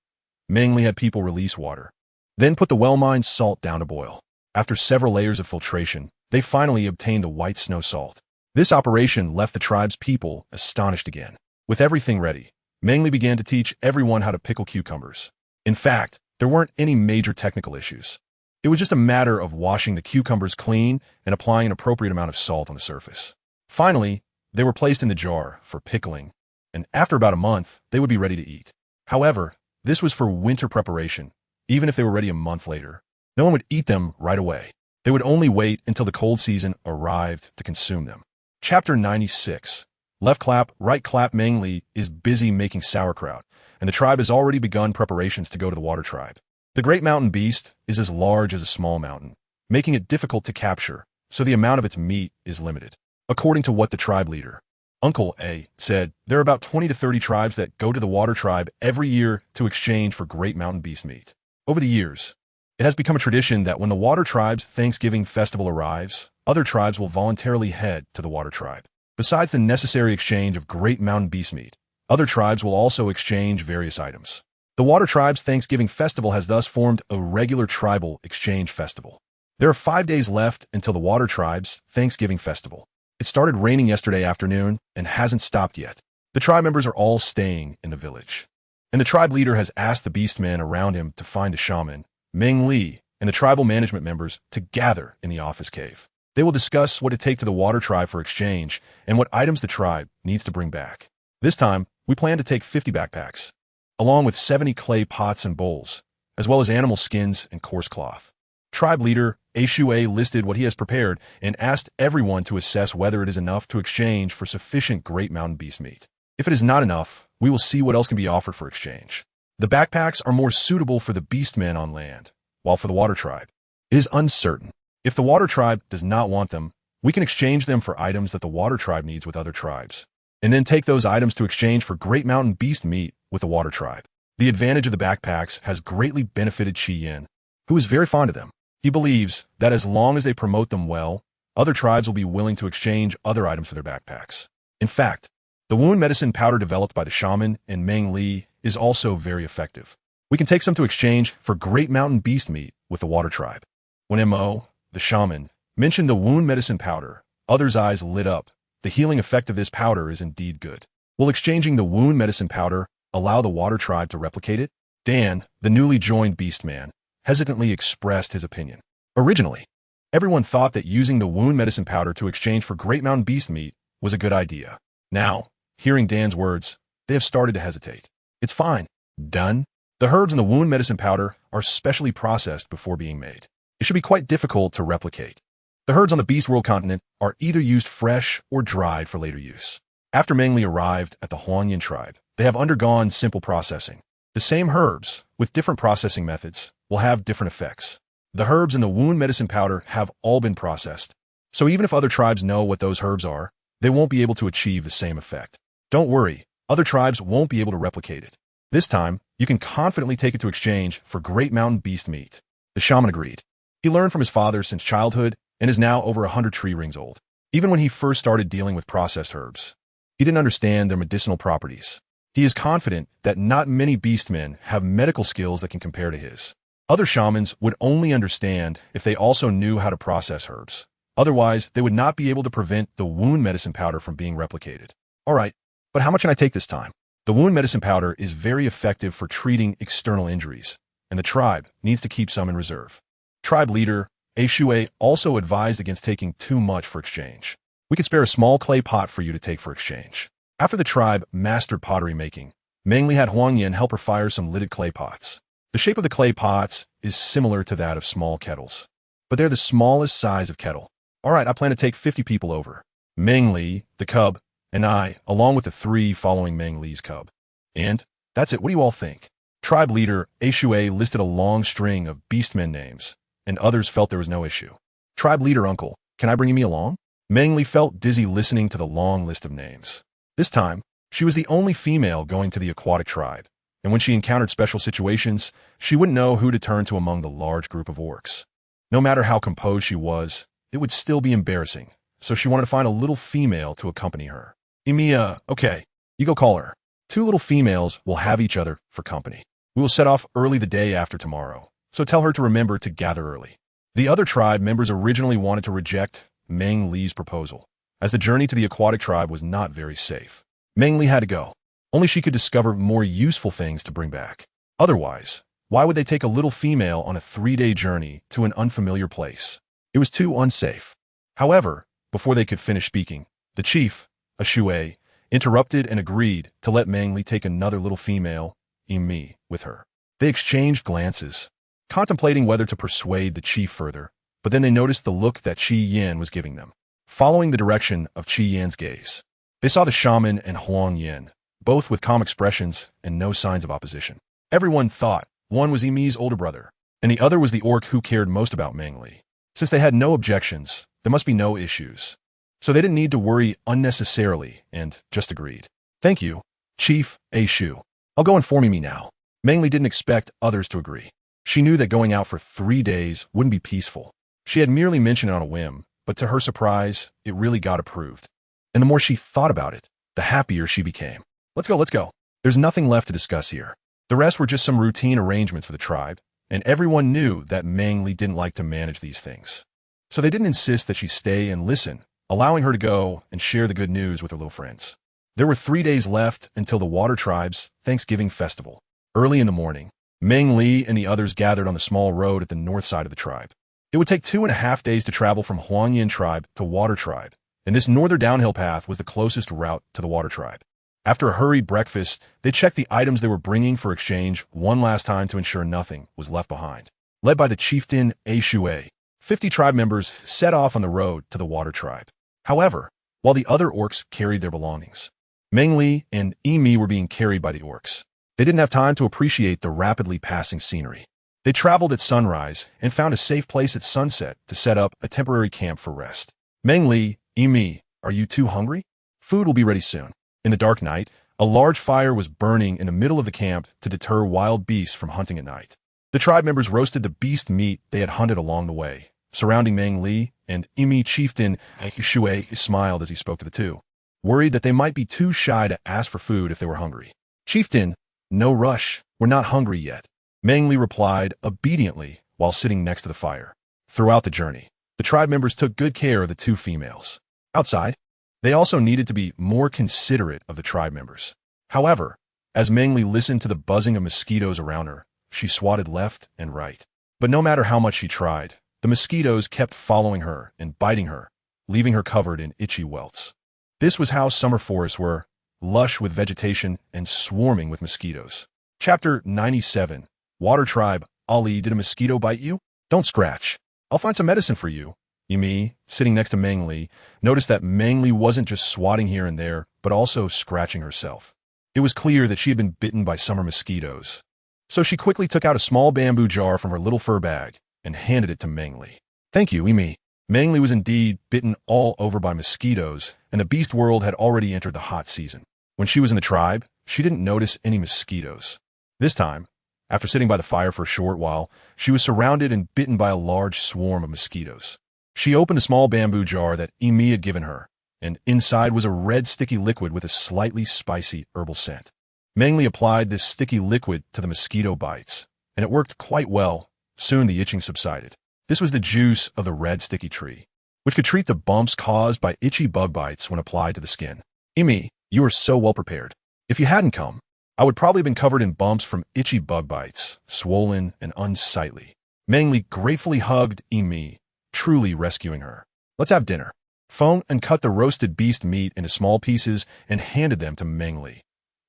[SPEAKER 1] Meng Li had people release water, then put the well-mined salt down to boil. After several layers of filtration, they finally obtained the white snow salt. This operation left the tribe's people astonished again. With everything ready, Meng Li began to teach everyone how to pickle cucumbers. In fact, there weren't any major technical issues. It was just a matter of washing the cucumbers clean and applying an appropriate amount of salt on the surface. Finally, they were placed in the jar for pickling, and after about a month, they would be ready to eat. However, this was for winter preparation. Even if they were ready a month later, no one would eat them right away. They would only wait until the cold season arrived to consume them. Chapter 96. Left clap, right clap. Meng Li is busy making sauerkraut, and the tribe has already begun preparations to go to the water tribe. The great mountain beast is as large as a small mountain, making it difficult to capture, so the amount of its meat is limited. According to what the tribe leader, Uncle A, said, there are about 20 to 30 tribes that go to the water tribe every year to exchange for great mountain beast meat. Over the years, it has become a tradition that when the water tribe's Thanksgiving festival arrives, other tribes will voluntarily head to the water tribe. Besides the necessary exchange of great mountain beast meat, other tribes will also exchange various items. The water tribe's Thanksgiving festival has thus formed a regular tribal exchange festival. There are 5 days left until the water tribe's Thanksgiving festival. It started raining yesterday afternoon and hasn't stopped yet. The tribe members are all staying in the village, and the tribe leader has asked the beastmen around him to find a shaman, Meng Li, and the tribal management members to gather in the office cave. They will discuss what to take to the water tribe for exchange and what items the tribe needs to bring back. This time, we plan to take 50 backpacks, along with 70 clay pots and bowls, as well as animal skins and coarse cloth. Tribe leader Ashue listed what he has prepared and asked everyone to assess whether it is enough to exchange for sufficient great mountain beast meat. If it is not enough, we will see what else can be offered for exchange. The backpacks are more suitable for the beastmen on land, while for the water tribe, it is uncertain. If the water tribe does not want them, we can exchange them for items that the water tribe needs with other tribes, and then take those items to exchange for great mountain beast meat with the water tribe. The advantage of the backpacks has greatly benefited Chi Yin, who is very fond of them. He believes that as long as they promote them well, other tribes will be willing to exchange other items for their backpacks. In fact, the wound medicine powder developed by the shaman and Meng Li is also very effective. We can take some to exchange for great mountain beast meat with the water tribe. When Mo, the shaman, mentioned the wound medicine powder, others' eyes lit up. The healing effect of this powder is indeed good. Will exchanging the wound medicine powder allow the water tribe to replicate it? Dan, the newly joined beastman, hesitantly expressed his opinion. Originally, everyone thought that using the wound medicine powder to exchange for great mountain beast meat was a good idea. Now, hearing Dan's words, they have started to hesitate. It's fine. Done. The herbs in the wound medicine powder are specially processed before being made. It should be quite difficult to replicate. The herbs on the Beast World continent are either used fresh or dried for later use. After Meng Li arrived at the Huangyan tribe, they have undergone simple processing. The same herbs, with different processing methods, will have different effects. The herbs in the wound medicine powder have all been processed, so even if other tribes know what those herbs are, they won't be able to achieve the same effect. Don't worry, other tribes won't be able to replicate it. This time, you can confidently take it to exchange for great mountain beast meat. The shaman agreed. He learned from his father since childhood and is now over 100 tree rings old. Even when he first started dealing with processed herbs, he didn't understand their medicinal properties. He is confident that not many beastmen have medical skills that can compare to his. Other shamans would only understand if they also knew how to process herbs. Otherwise, they would not be able to prevent the wound medicine powder from being replicated. All right, but how much can I take this time? The wound medicine powder is very effective for treating external injuries, and the tribe needs to keep some in reserve. Tribe leader, Ashue, also advised against taking too much for exchange. We could spare a small clay pot for you to take for exchange. After the tribe mastered pottery making, Meng Li had Huang Yin help her fire some lidded clay pots. The shape of the clay pots is similar to that of small kettles, but they're the smallest size of kettle. All right, I plan to take 50 people over. Meng Li, the cub, and I, along with the 3 following Meng Li's cub. And that's it. What do you all think? Tribe leader Ashue listed a long string of beastmen names, and others felt there was no issue. Tribe leader uncle, can I bring me along? Meng Li felt dizzy listening to the long list of names. This time, she was the only female going to the aquatic tribe, and when she encountered special situations, she wouldn't know who to turn to among the large group of orcs. No matter how composed she was, it would still be embarrassing, so she wanted to find a little female to accompany her. Emiya, okay, you go call her. 2 little females will have each other for company. We will set off early the day after tomorrow, so tell her to remember to gather early. The other tribe members originally wanted to reject Meng Li's proposal, as the journey to the aquatic tribe was not very safe. Meng Li had to go. Only she could discover more useful things to bring back. Otherwise, why would they take a little female on a 3-day journey to an unfamiliar place? It was too unsafe. However, before they could finish speaking, the chief, Ashue, interrupted and agreed to let Meng Li take another little female, Emi, with her. They exchanged glances, contemplating whether to persuade the chief further, but then they noticed the look that Qi Yin was giving them. Following the direction of Qi Yin's gaze, they saw the shaman and Huang Yin, both with calm expressions and no signs of opposition. Everyone thought one was Emi's older brother, and the other was the orc who cared most about Meng Li. Since they had no objections, there must be no issues. So they didn't need to worry unnecessarily and just agreed. Thank you, Chief Ashu. I'll go inform Emi now. Meng Li didn't expect others to agree. She knew that going out for 3 days wouldn't be peaceful. She had merely mentioned it on a whim, but to her surprise, it really got approved. And the more she thought about it, the happier she became. Let's go. There's nothing left to discuss here. The rest were just some routine arrangements for the tribe, and everyone knew that Meng Li didn't like to manage these things. So they didn't insist that she stay and listen, allowing her to go and share the good news with her little friends. There were 3 days left until the Water Tribe's Thanksgiving festival. Early in the morning, Meng Li and the others gathered on the small road at the north side of the tribe. It would take 2.5 days to travel from Huangyin Tribe to Water Tribe, and this northern downhill path was the closest route to the Water Tribe. After a hurried breakfast, they checked the items they were bringing for exchange one last time to ensure nothing was left behind. Led by the chieftain Ashue, 50 tribe members set off on the road to the Water Tribe. However, while the other orcs carried their belongings, Meng Li and Emi were being carried by the orcs. They didn't have time to appreciate the rapidly passing scenery. They traveled at sunrise and found a safe place at sunset to set up a temporary camp for rest. Meng Li, Emi, are you too hungry? Food will be ready soon. In the dark night, a large fire was burning in the middle of the camp to deter wild beasts from hunting at night. The tribe members roasted the beast meat they had hunted along the way. Surrounding Meng Li and Emi, chieftain Ashue smiled as he spoke to the two, worried that they might be too shy to ask for food if they were hungry. Chieftain, no rush, we're not hungry yet. Meng Li replied obediently while sitting next to the fire. Throughout the journey, the tribe members took good care of the 2 females. Outside, they also needed to be more considerate of the tribe members. However, as Meng Li listened to the buzzing of mosquitoes around her, she swatted left and right. But no matter how much she tried, the mosquitoes kept following her and biting her, leaving her covered in itchy welts. This was how summer forests were, lush with vegetation and swarming with mosquitoes. Chapter 97. Water Tribe. Ali, did a mosquito bite you? Don't scratch. I'll find some medicine for you. Emi, sitting next to Meng Li, noticed that Meng Li wasn't just swatting here and there, but also scratching herself. It was clear that she had been bitten by summer mosquitoes. So she quickly took out a small bamboo jar from her little fur bag and handed it to Meng Li. Thank you, Emi. Meng Li was indeed bitten all over by mosquitoes, and the beast world had already entered the hot season. When she was in the tribe, she didn't notice any mosquitoes. This time, after sitting by the fire for a short while, she was surrounded and bitten by a large swarm of mosquitoes. She opened a small bamboo jar that Emi had given her, and inside was a red sticky liquid with a slightly spicy herbal scent. Meng Li applied this sticky liquid to the mosquito bites, and it worked quite well. Soon the itching subsided. This was the juice of the red sticky tree, which could treat the bumps caused by itchy bug bites when applied to the skin. Emi, you are so well prepared. If you hadn't come, I would probably have been covered in bumps from itchy bug bites, swollen and unsightly. Meng Li gratefully hugged Emi, truly rescuing her. Let's have dinner. Feng and cut the roasted beast meat into small pieces and handed them to Meng Li.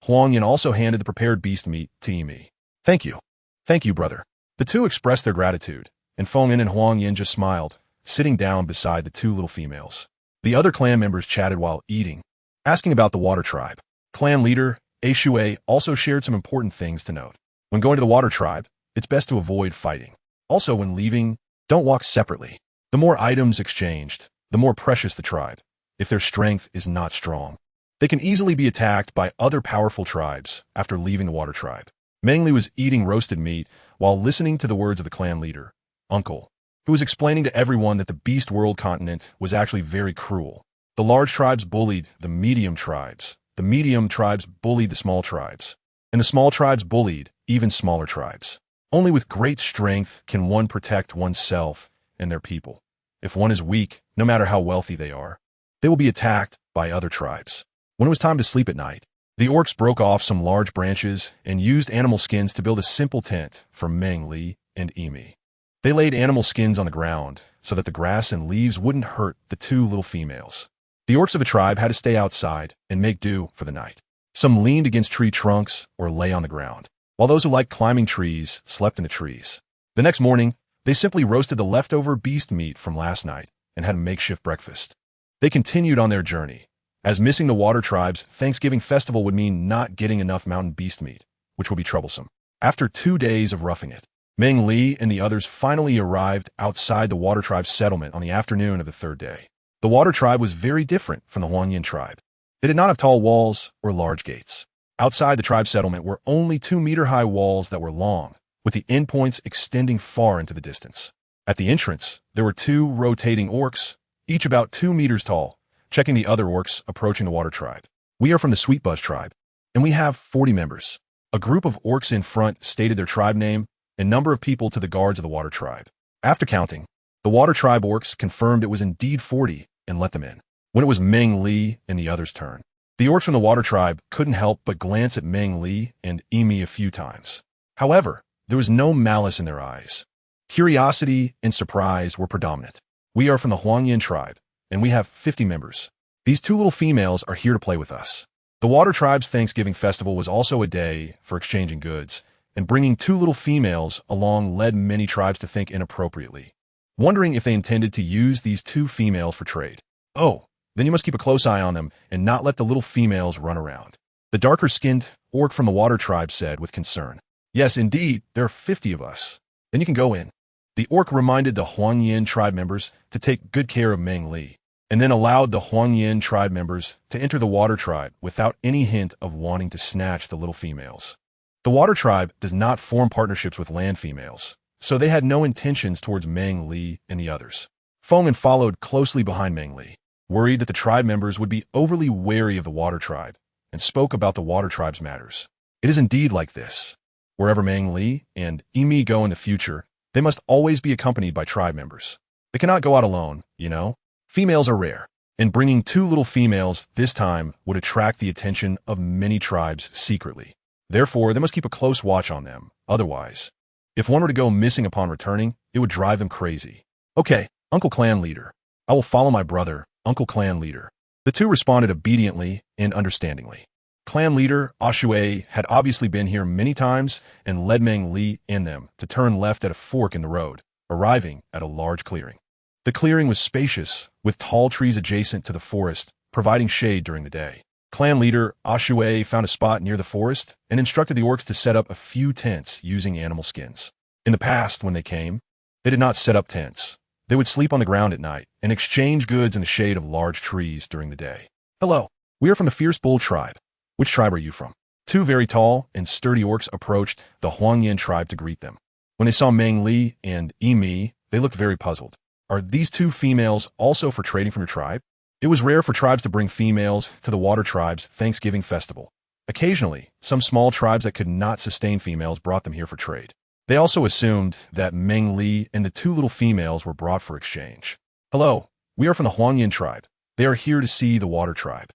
[SPEAKER 1] Huang Yin also handed the prepared beast meat to Emi. Thank you. Thank you, brother. The two expressed their gratitude, and Feng Yin and Huang Yin just smiled, sitting down beside the two little females. The other clan members chatted while eating, asking about the water tribe. Clan leader, A Shui, also shared some important things to note. When going to the water tribe, it's best to avoid fighting. Also, when leaving, don't walk separately. The more items exchanged, the more precious the tribe, if their strength is not strong. They can easily be attacked by other powerful tribes after leaving the water tribe. Meng Li was eating roasted meat while listening to the words of the clan leader, Uncle, who was explaining to everyone that the Beast World continent was actually very cruel. The large tribes bullied the medium tribes bullied the small tribes, and the small tribes bullied even smaller tribes. Only with great strength can one protect oneself and their people. If one is weak, no matter how wealthy they are, they will be attacked by other tribes. When it was time to sleep at night, the orcs broke off some large branches and used animal skins to build a simple tent for Meng Li and Emi. They laid animal skins on the ground so that the grass and leaves wouldn't hurt the two little females. The orcs of a tribe had to stay outside and make do for the night. Some leaned against tree trunks or lay on the ground, while those who liked climbing trees slept in the trees. The next morning, they simply roasted the leftover beast meat from last night and had a makeshift breakfast. They continued on their journey, as missing the water tribe's Thanksgiving festival would mean not getting enough mountain beast meat, which would be troublesome. After 2 days of roughing it, Meng Li and the others finally arrived outside the water tribe's settlement on the afternoon of the 3rd day. The water tribe was very different from the Huang Yin tribe. They did not have tall walls or large gates. Outside the tribe settlement were only 2-meter-high walls that were long, with the endpoints extending far into the distance. At the entrance, there were 2 rotating orcs, each about 2 meters tall, checking the other orcs approaching the water tribe. We are from the Sweetbuzz tribe, and we have 40 members. A group of orcs in front stated their tribe name and number of people to the guards of the water tribe. After counting, the water tribe orcs confirmed it was indeed 40 and let them in. When it was Meng Li and the others' turn, the orcs from the water tribe couldn't help but glance at Meng Li and Emi a few times. However, there was no malice in their eyes. Curiosity and surprise were predominant. We are from the Huang Yin tribe, and we have 50 members. These 2 little females are here to play with us. The water tribe's Thanksgiving festival was also a day for exchanging goods, and bringing 2 little females along led many tribes to think inappropriately, wondering if they intended to use these 2 females for trade. Oh, then you must keep a close eye on them and not let the little females run around. The darker-skinned orc from the water tribe said with concern. Yes, indeed, there are 50 of us. Then you can go in. The orc reminded the Huang Yin tribe members to take good care of Meng Li, and then allowed the Huang Yin tribe members to enter the water tribe without any hint of wanting to snatch the little females. The water tribe does not form partnerships with land females, so they had no intentions towards Meng Li and the others. Feng followed closely behind Meng Li, worried that the tribe members would be overly wary of the water tribe, and spoke about the water tribe's matters. It is indeed like this. Wherever Meng Li and Emi go in the future, they must always be accompanied by tribe members. They cannot go out alone, you know? Females are rare, and bringing 2 little females this time would attract the attention of many tribes secretly. Therefore, they must keep a close watch on them. Otherwise, if one were to go missing upon returning, it would drive them crazy. Okay, Uncle Clan Leader. I will follow my brother, Uncle Clan Leader. The 2 responded obediently and understandingly. Clan leader A Shui had obviously been here many times and led Meng Li and them to turn left at a fork in the road, arriving at a large clearing. The clearing was spacious, with tall trees adjacent to the forest, providing shade during the day. Clan leader A Shui found a spot near the forest and instructed the orcs to set up a few tents using animal skins. In the past, when they came, they did not set up tents. They would sleep on the ground at night and exchange goods in the shade of large trees during the day. Hello, we are from the Fierce Bull tribe. Which tribe are you from? 2 very tall and sturdy orcs approached the Huang Yin tribe to greet them. When they saw Meng Li and Emi, they looked very puzzled. Are these two females also for trading from your tribe? It was rare for tribes to bring females to the water tribe's Thanksgiving festival. Occasionally, some small tribes that could not sustain females brought them here for trade. They also assumed that Meng Li and the two little females were brought for exchange. Hello, we are from the Huangyin tribe. They are here to see the water tribe.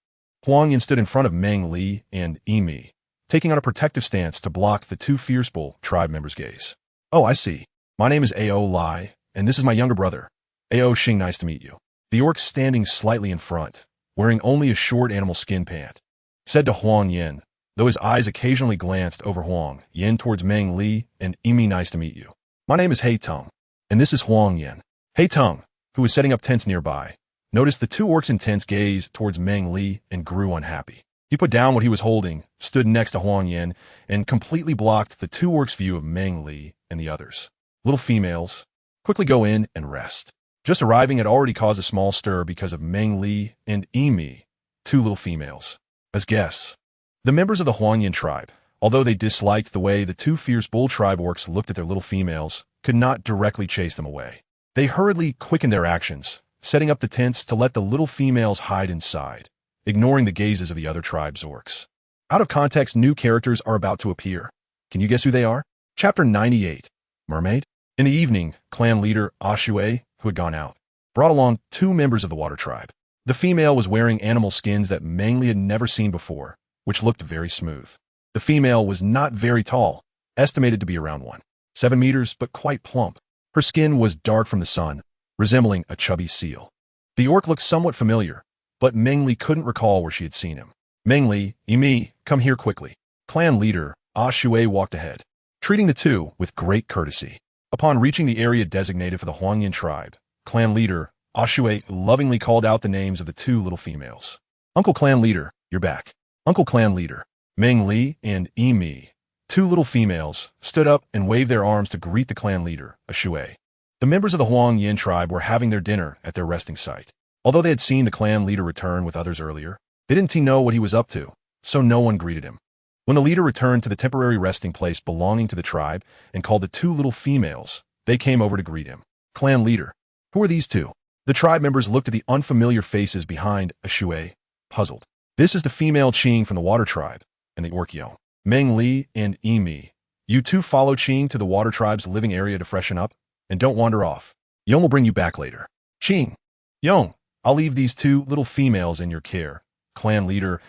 [SPEAKER 1] Huangyin stood in front of Meng Li and Emi, taking on a protective stance to block the two fierce bull tribe members' gaze. Oh, I see. My name is Ao Lai, and this is my younger brother. Ao Xing, nice to meet you. The orc standing slightly in front, wearing only a short animal skin pant, said to Huang Yin, though his eyes occasionally glanced over Huang Yin towards Meng Li and Emi, nice to meet you. My name is Hei Teng, and this is Huang Yin. Hei Teng, who was setting up tents nearby, noticed the two orcs' intense gaze towards Meng Li and grew unhappy. He put down what he was holding, stood next to Huang Yin, and completely blocked the two orcs' view of Meng Li and the others. Little females, quickly go in and rest. Just arriving had already caused a small stir because of Meng Li and Emi, two little females, as guests. The members of the Huangyin tribe, although they disliked the way the two fierce bull tribe orcs looked at their little females, could not directly chase them away. They hurriedly quickened their actions, setting up the tents to let the little females hide inside, ignoring the gazes of the other tribe's orcs. Out of context, new characters are about to appear. Can you guess who they are? Chapter 98, Mermaid. In the evening, clan leader Ashue, who had gone out, brought along two members of the water tribe. The female was wearing animal skins that Meng Li had never seen before, which looked very smooth. The female was not very tall, estimated to be around 1.7 meters, but quite plump. Her skin was dark from the sun, resembling a chubby seal. The orc looked somewhat familiar, but Meng Li couldn't recall where she had seen him. Meng Li, Emi, come here quickly. Clan leader Ashue walked ahead, treating the two with great courtesy. Upon reaching the area designated for the Huangyin tribe, clan leader Ashue lovingly called out the names of the two little females. Uncle clan leader, you're back. Uncle clan leader. Meng Li and Emi, two little females, stood up and waved their arms to greet the clan leader, Ashue. The members of the Huangyin tribe were having their dinner at their resting site. Although they had seen the clan leader return with others earlier, they didn't know what he was up to, so no one greeted him. When the leader returned to the temporary resting place belonging to the tribe and called the two little females, they came over to greet him. Clan leader, who are these two? The tribe members looked at the unfamiliar faces behind Ashue, puzzled. This is the female Qing from the water tribe, and the orc yelled. Meng Li and Emi, you two follow Qing to the water tribe's living area to freshen up, and don't wander off. Yong will bring you back later. Qing, Yong, I'll leave these two little females in your care. Clan leader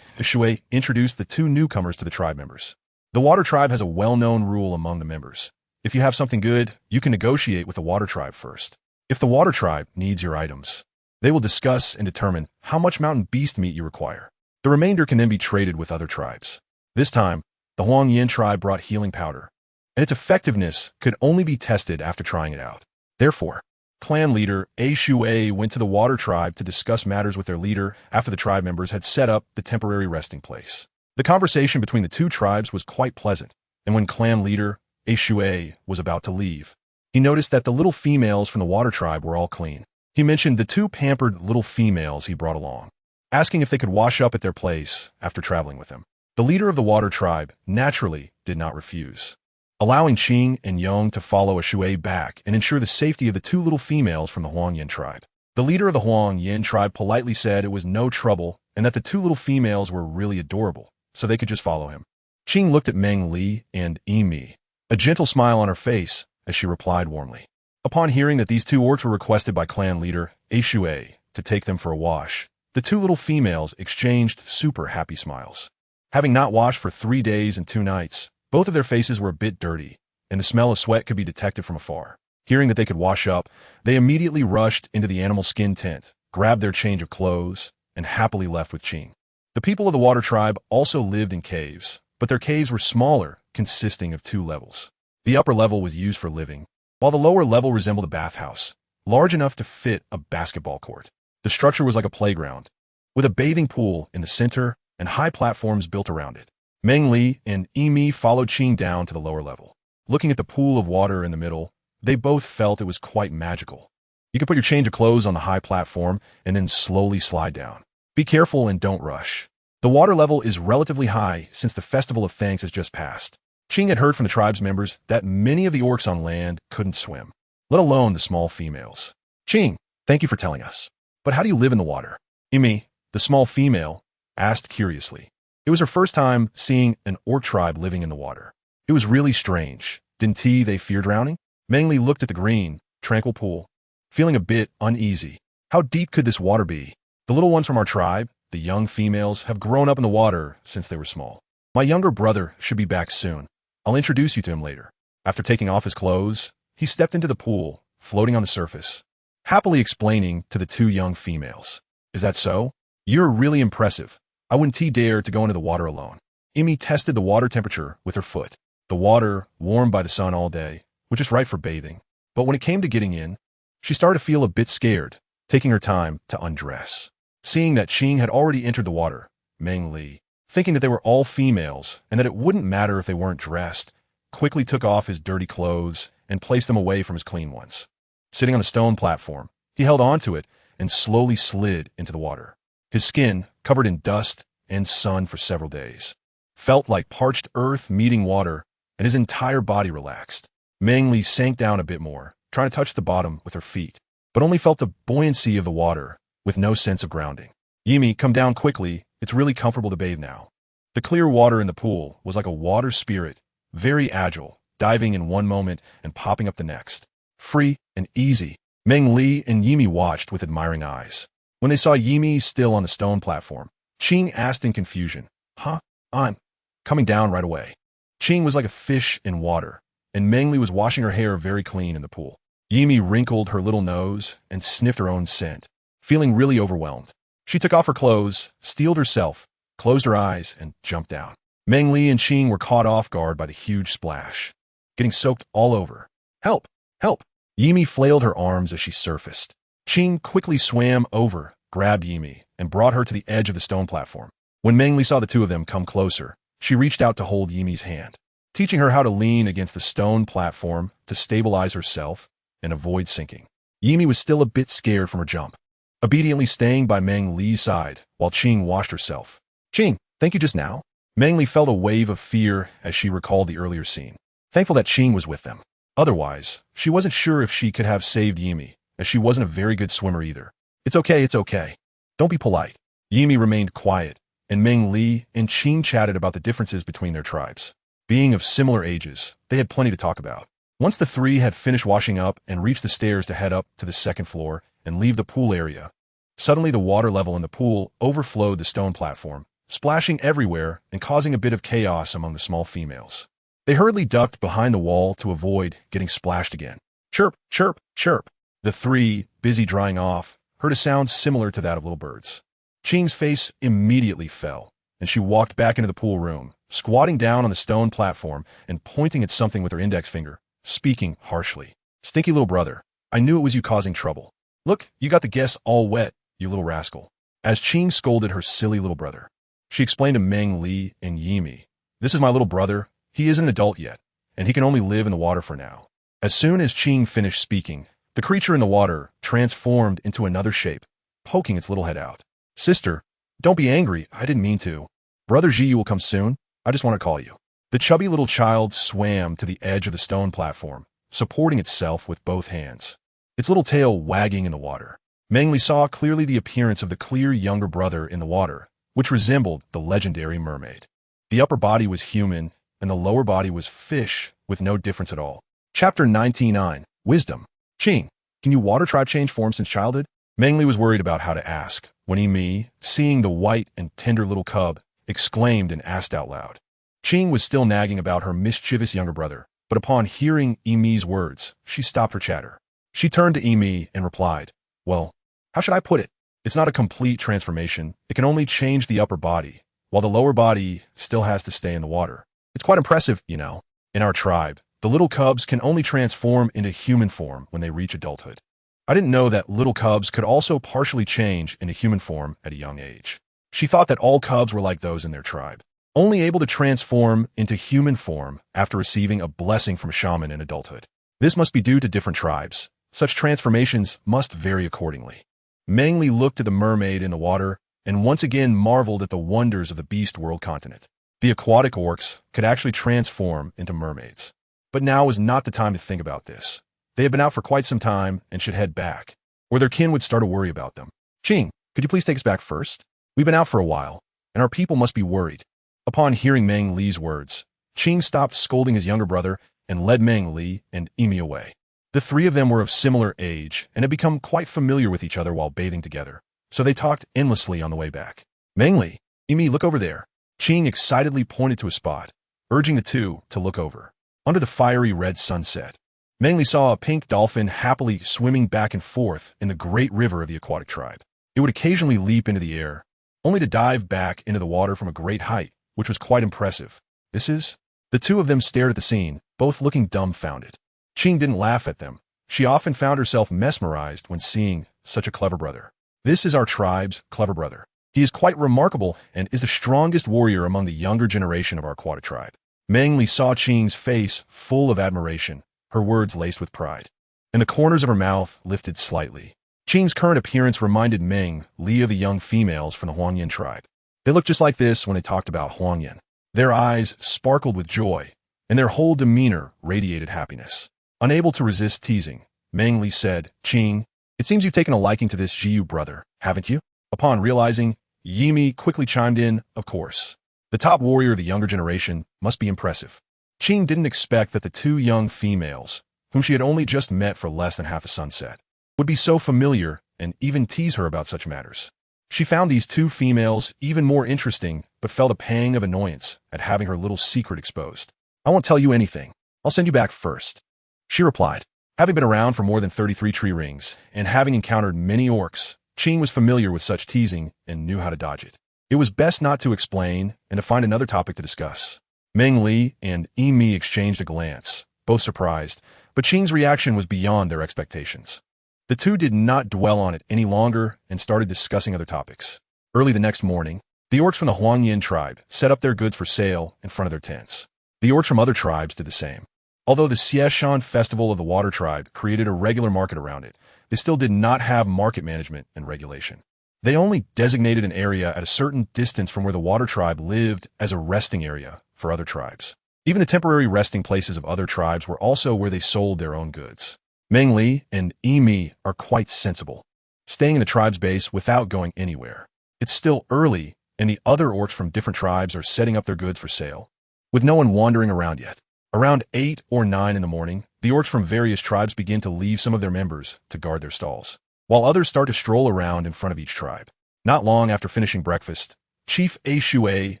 [SPEAKER 1] Ashue introduced the two newcomers to the tribe members. The water tribe has a well-known rule among the members. If you have something good, you can negotiate with the water tribe first. If the water tribe needs your items, they will discuss and determine how much mountain beast meat you require. The remainder can then be traded with other tribes. This time, the Huangyin tribe brought healing powder, and its effectiveness could only be tested after trying it out. Therefore, clan leader Ashue went to the water tribe to discuss matters with their leader after the tribe members had set up the temporary resting place. The conversation between the two tribes was quite pleasant, and when clan leader Ashue was about to leave, he noticed that the little females from the water tribe were all clean. He mentioned the two pampered little females he brought along, asking if they could wash up at their place after traveling with him. The leader of the water tribe naturally did not refuse, allowing Qing and Yong to follow Ashue back and ensure the safety of the two little females from the Huangyin tribe. The leader of the Huangyin tribe politely said it was no trouble and that the two little females were really adorable, so they could just follow him. Qing looked at Meng Li and Emi, a gentle smile on her face as she replied warmly. Upon hearing that these two orcs were requested by clan leader Ashue to take them for a wash, the two little females exchanged super happy smiles. Having not washed for 3 days and 2 nights, both of their faces were a bit dirty, and the smell of sweat could be detected from afar. Hearing that they could wash up, they immediately rushed into the animal skin tent, grabbed their change of clothes, and happily left with Qing. The people of the water tribe also lived in caves, but their caves were smaller, consisting of 2 levels. The upper level was used for living, while the lower level resembled a bathhouse, large enough to fit a basketball court. The structure was like a playground, with a bathing pool in the center and high platforms built around it. Meng Li and Emi followed Qing down to the lower level. Looking at the pool of water in the middle, they both felt it was quite magical. You could put your change of clothes on the high platform and then slowly slide down. Be careful and don't rush. The water level is relatively high since the Festival of Thanks has just passed. Qing had heard from the tribe's members that many of the orcs on land couldn't swim, let alone the small females. Ching, thank you for telling us. But how do you live in the water? Imi, the small female, asked curiously. It was her first time seeing an orc tribe living in the water. It was really strange. Didn't they fear drowning? Meng Li looked at the green, tranquil pool, feeling a bit uneasy. How deep could this water be? The little ones from our tribe, the young females, have grown up in the water since they were small. My younger brother should be back soon. I'll introduce you to him later. After taking off his clothes, he stepped into the pool, floating on the surface, happily explaining to the two young females. Is that so? You're really impressive. I wouldn't dare to go into the water alone. Imi tested the water temperature with her foot. The water, warmed by the sun all day, was just right for bathing. But when it came to getting in, she started to feel a bit scared, taking her time to undress. Seeing that Ching had already entered the water, Meng Li, thinking that they were all females and that it wouldn't matter if they weren't dressed, quickly took off his dirty clothes and placed them away from his clean ones. Sitting on the stone platform, he held onto it and slowly slid into the water. His skin, covered in dust and sun for several days, felt like parched earth meeting water, and his entire body relaxed. Meng Li sank down a bit more, trying to touch the bottom with her feet, but only felt the buoyancy of the water, with no sense of grounding. Yimi, come down quickly. It's really comfortable to bathe now. The clear water in the pool was like a water spirit, very agile, diving in one moment and popping up the next. Free and easy. Meng Li and Yimi watched with admiring eyes. When they saw Yimi still on the stone platform, Ching asked in confusion, Huh? I'm coming down right away. Ching was like a fish in water, and Meng Li was washing her hair very clean in the pool. Yimi wrinkled her little nose and sniffed her own scent, feeling really overwhelmed. She took off her clothes, steeled herself, closed her eyes, and jumped down. Meng Li and Ching were caught off guard by the huge splash, getting soaked all over. Help! Help! Yimi flailed her arms as she surfaced. Ching quickly swam over, grabbed Yimi, and brought her to the edge of the stone platform. When Meng Li saw the two of them come closer, she reached out to hold Yimi's hand, teaching her how to lean against the stone platform to stabilize herself and avoid sinking. Yimi was still a bit scared from her jump, obediently staying by Meng Li's side while Ching washed herself. Ching, thank you just now. Meng Li felt a wave of fear as she recalled the earlier scene, thankful that Ching was with them. Otherwise, she wasn't sure if she could have saved Yimi, as she wasn't a very good swimmer either. It's okay. Don't be polite. Yimi remained quiet, and Meng Li and Ching chatted about the differences between their tribes. Being of similar ages, they had plenty to talk about. Once the three had finished washing up and reached the stairs to head up to the second floor and leave the pool area, suddenly the water level in the pool overflowed the stone platform, splashing everywhere and causing a bit of chaos among the small females. They hurriedly ducked behind the wall to avoid getting splashed again. Chirp, chirp, chirp. The three, busy drying off, heard a sound similar to that of little birds. Ching's face immediately fell, and she walked back into the pool room, squatting down on the stone platform and pointing at something with her index finger, speaking harshly. Stinky little brother, I knew it was you causing trouble. Look, you got the guests all wet, you little rascal. As Ching scolded her silly little brother, she explained to Meng Li and Yimi, This is my little brother. He isn't an adult yet, and he can only live in the water for now. As soon as Ching finished speaking, the creature in the water transformed into another shape, poking its little head out. Sister, don't be angry. I didn't mean to. Brother Ji will come soon. I just want to call you. The chubby little child swam to the edge of the stone platform, supporting itself with both hands, its little tail wagging in the water. Meng Li saw clearly the appearance of the clear younger brother in the water, which resembled the legendary mermaid. The upper body was human, and the lower body was fish, with no difference at all. Chapter 99. Wisdom. Ching, can you water tribe change form since childhood? Meng Li was worried about how to ask, when Yimi, seeing the white and tender little cub, exclaimed and asked out loud. Ching was still nagging about her mischievous younger brother, but upon hearing Yimi's words, she stopped her chatter. She turned to Yimi and replied, Well, how should I put it? It's not a complete transformation. It can only change the upper body, while the lower body still has to stay in the water. It's quite impressive, you know. In our tribe, the little cubs can only transform into human form when they reach adulthood. I didn't know that little cubs could also partially change into human form at a young age. She thought that all cubs were like those in their tribe, only able to transform into human form after receiving a blessing from a shaman in adulthood. This must be due to different tribes. Such transformations must vary accordingly. Meng Li looked at the mermaid in the water and once again marveled at the wonders of the Beast World continent. The aquatic orcs could actually transform into mermaids. But now was not the time to think about this. They had been out for quite some time and should head back. or their kin would start to worry about them. Qing, could you please take us back first? We've been out for a while, and our people must be worried. Upon hearing Meng Li's words, Qing stopped scolding his younger brother and led Meng Li and Emi away. The three of them were of similar age and had become quite familiar with each other while bathing together, so they talked endlessly on the way back. Meng Li, Emi, look over there. Qing excitedly pointed to a spot, urging the two to look over. Under the fiery red sunset, Meng Li saw a pink dolphin happily swimming back and forth in the great river of the aquatic tribe. It would occasionally leap into the air, only to dive back into the water from a great height, which was quite impressive. This is? The two of them stared at the scene, both looking dumbfounded. Qing didn't laugh at them. She often found herself mesmerized when seeing such a clever brother. This is our tribe's clever brother. He is quite remarkable and is the strongest warrior among the younger generation of our aquatic tribe. Meng Li saw Qing's face full of admiration, her words laced with pride, and the corners of her mouth lifted slightly. Qing's current appearance reminded Meng Li of the young females from the Huangyan tribe. They looked just like this when they talked about Huangyan. Their eyes sparkled with joy, and their whole demeanor radiated happiness. Unable to resist teasing, Meng Li said, Qing, it seems you've taken a liking to this Jiu brother, haven't you? Upon realizing, Yimi quickly chimed in, of course. The top warrior of the younger generation must be impressive. Qing didn't expect that the two young females, whom she had only just met for less than half a sunset, would be so familiar and even tease her about such matters. She found these two females even more interesting, but felt a pang of annoyance at having her little secret exposed. I won't tell you anything. I'll send you back first, she replied. Having been around for more than 33 tree rings, and having encountered many orcs, Qing was familiar with such teasing and knew how to dodge it. It was best not to explain and to find another topic to discuss. Meng Li and Emi exchanged a glance, both surprised, but Qing's reaction was beyond their expectations. The two did not dwell on it any longer and started discussing other topics. Early the next morning, the orcs from the Huangyan tribe set up their goods for sale in front of their tents. The orcs from other tribes did the same. Although the Xieshan festival of the water tribe created a regular market around it, they still did not have market management and regulation. They only designated an area at a certain distance from where the water tribe lived as a resting area for other tribes. Even the temporary resting places of other tribes were also where they sold their own goods. Meng Li and Emi are quite sensible, staying in the tribe's base without going anywhere. It's still early, and the other orcs from different tribes are setting up their goods for sale, with no one wandering around yet. Around 8 or 9 in the morning, the orcs from various tribes begin to leave some of their members to guard their stalls, while others start to stroll around in front of each tribe. Not long after finishing breakfast, Chief Ashué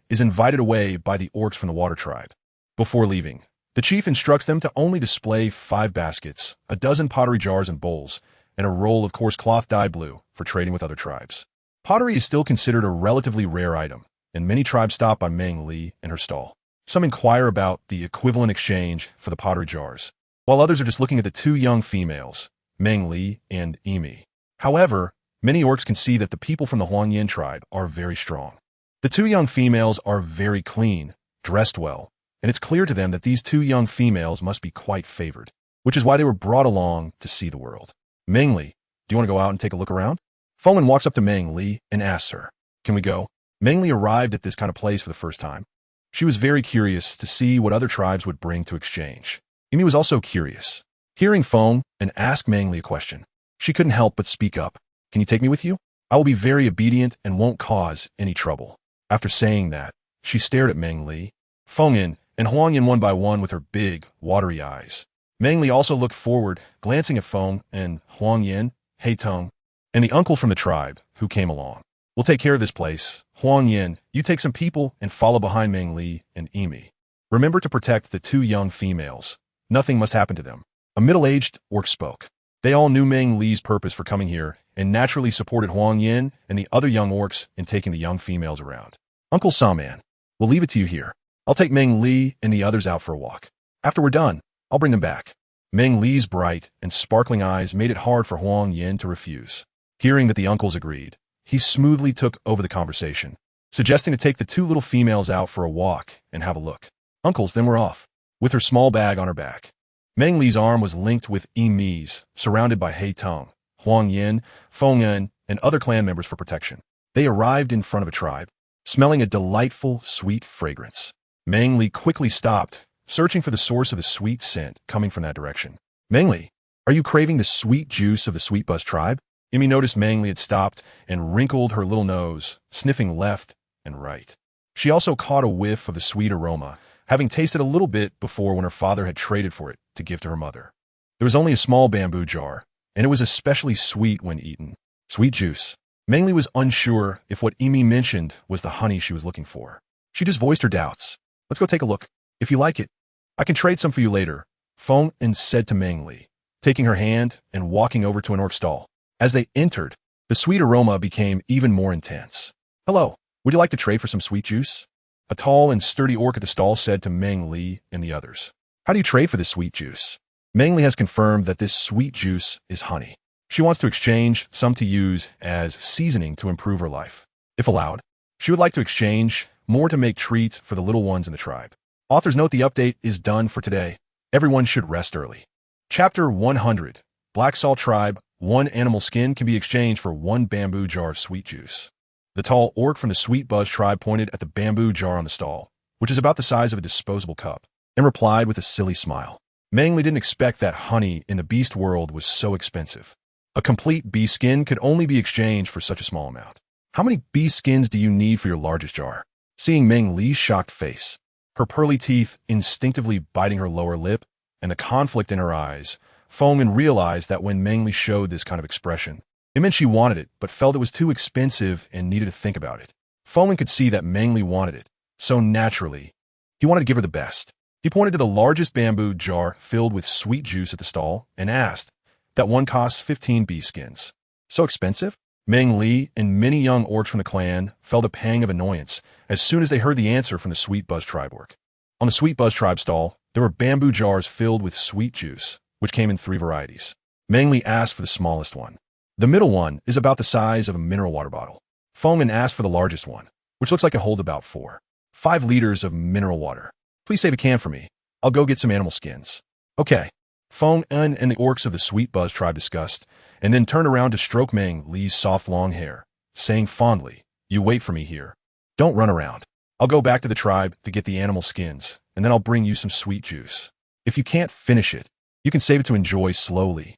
[SPEAKER 1] is invited away by the orcs from the water tribe. Before leaving, the chief instructs them to only display 5 baskets, a dozen pottery jars and bowls, and a roll of coarse cloth dyed blue for trading with other tribes. Pottery is still considered a relatively rare item, and many tribes stop by Meng Li and her stall. Some inquire about the equivalent exchange for the pottery jars, while others are just looking at the two young females, Meng Li and Emi. However, many orcs can see that the people from the Huangyan tribe are very strong. The two young females are very clean, dressed well, and it's clear to them that these two young females must be quite favored, which is why they were brought along to see the world. Meng Li, do you want to go out and take a look around? Fengwen walks up to Meng Li and asks her, can we go? Meng Li arrived at this kind of place for the first time. She was very curious to see what other tribes would bring to exchange. Emi was also curious. Hearing Feng and ask Meng Li a question, she couldn't help but speak up. Can you take me with you? I will be very obedient and won't cause any trouble. After saying that, she stared at Meng Li, Fengwen, and Huangyan one by one with her big, watery eyes. Meng Li also looked forward, glancing at Feng and Huangyan, Heitong, and the uncle from the tribe, who came along. We'll take care of this place. Huangyan, you take some people and follow behind Meng Li and Emi. Remember to protect the two young females. Nothing must happen to them. A middle-aged orc spoke. They all knew Meng Li's purpose for coming here and naturally supported Huangyan and the other young orcs in taking the young females around. Uncle Saman, we'll leave it to you here. I'll take Meng Li and the others out for a walk. After we're done, I'll bring them back. Meng Li's bright and sparkling eyes made it hard for Huangyan to refuse. Hearing that the uncles agreed, he smoothly took over the conversation, suggesting to take the two little females out for a walk and have a look. Uncles then were off, with her small bag on her back. Meng Li's arm was linked with Emi's, surrounded by Heitong, Huangyan, Fengwen, and other clan members for protection. They arrived in front of a tribe, smelling a delightful, sweet fragrance. Meng Li quickly stopped, searching for the source of the sweet scent coming from that direction. Meng Li, are you craving the sweet juice of the sweet buzz tribe? Yimi noticed Meng Li had stopped and wrinkled her little nose, sniffing left and right. She also caught a whiff of the sweet aroma, having tasted a little bit before when her father had traded for it to give to her mother. There was only a small bamboo jar, and it was especially sweet when eaten. Sweet juice. Meng Li was unsure if what Yimi mentioned was the honey she was looking for. She just voiced her doubts. Let's go take a look. If you like it, I can trade some for you later, Feng En said to Meng Li, taking her hand and walking over to an orc stall. As they entered, the sweet aroma became even more intense. Hello, would you like to trade for some sweet juice? A tall and sturdy orc at the stall said to Meng Li and the others. How do you trade for this sweet juice? Meng Li has confirmed that this sweet juice is honey. She wants to exchange some to use as seasoning to improve her life. If allowed, she would like to exchange more to make treats for the little ones in the tribe. Authors note the update is done for today. Everyone should rest early. Chapter 100. Black Salt Tribe. 1 animal skin can be exchanged for 1 bamboo jar of sweet juice. The tall orc from the Sweet Buzz tribe pointed at the bamboo jar on the stall, which is about the size of a disposable cup, and replied with a silly smile. Meng Li didn't expect that honey in the beast world was so expensive. A complete beast skin could only be exchanged for such a small amount. How many beast skins do you need for your largest jar? Seeing Meng Li's shocked face, her pearly teeth instinctively biting her lower lip, and the conflict in her eyes, Feng En realized that when Meng Li showed this kind of expression, it meant she wanted it, but felt it was too expensive and needed to think about it. Feng En could see that Meng Li wanted it, so naturally, he wanted to give her the best. He pointed to the largest bamboo jar filled with sweet juice at the stall and asked, that one costs 15 beast skins. So expensive? Meng Li and many young orcs from the clan felt a pang of annoyance as soon as they heard the answer from the Sweet Buzz tribe orc. On the Sweet Buzz tribe stall, there were bamboo jars filled with sweet juice, which came in 3 varieties. Meng Li asked for the smallest one. The middle one is about the size of a mineral water bottle. Feng En asked for the largest one, which looks like it holds about 5 liters of mineral water. Please save a can for me. I'll go get some animal skins. Okay. Feng En and the orcs of the Sweet Buzz tribe discussed, and then turned around to stroke Meng Li's soft long hair, saying fondly, you wait for me here. Don't run around. I'll go back to the tribe to get the animal skins, and then I'll bring you some sweet juice. If you can't finish it, you can save it to enjoy slowly.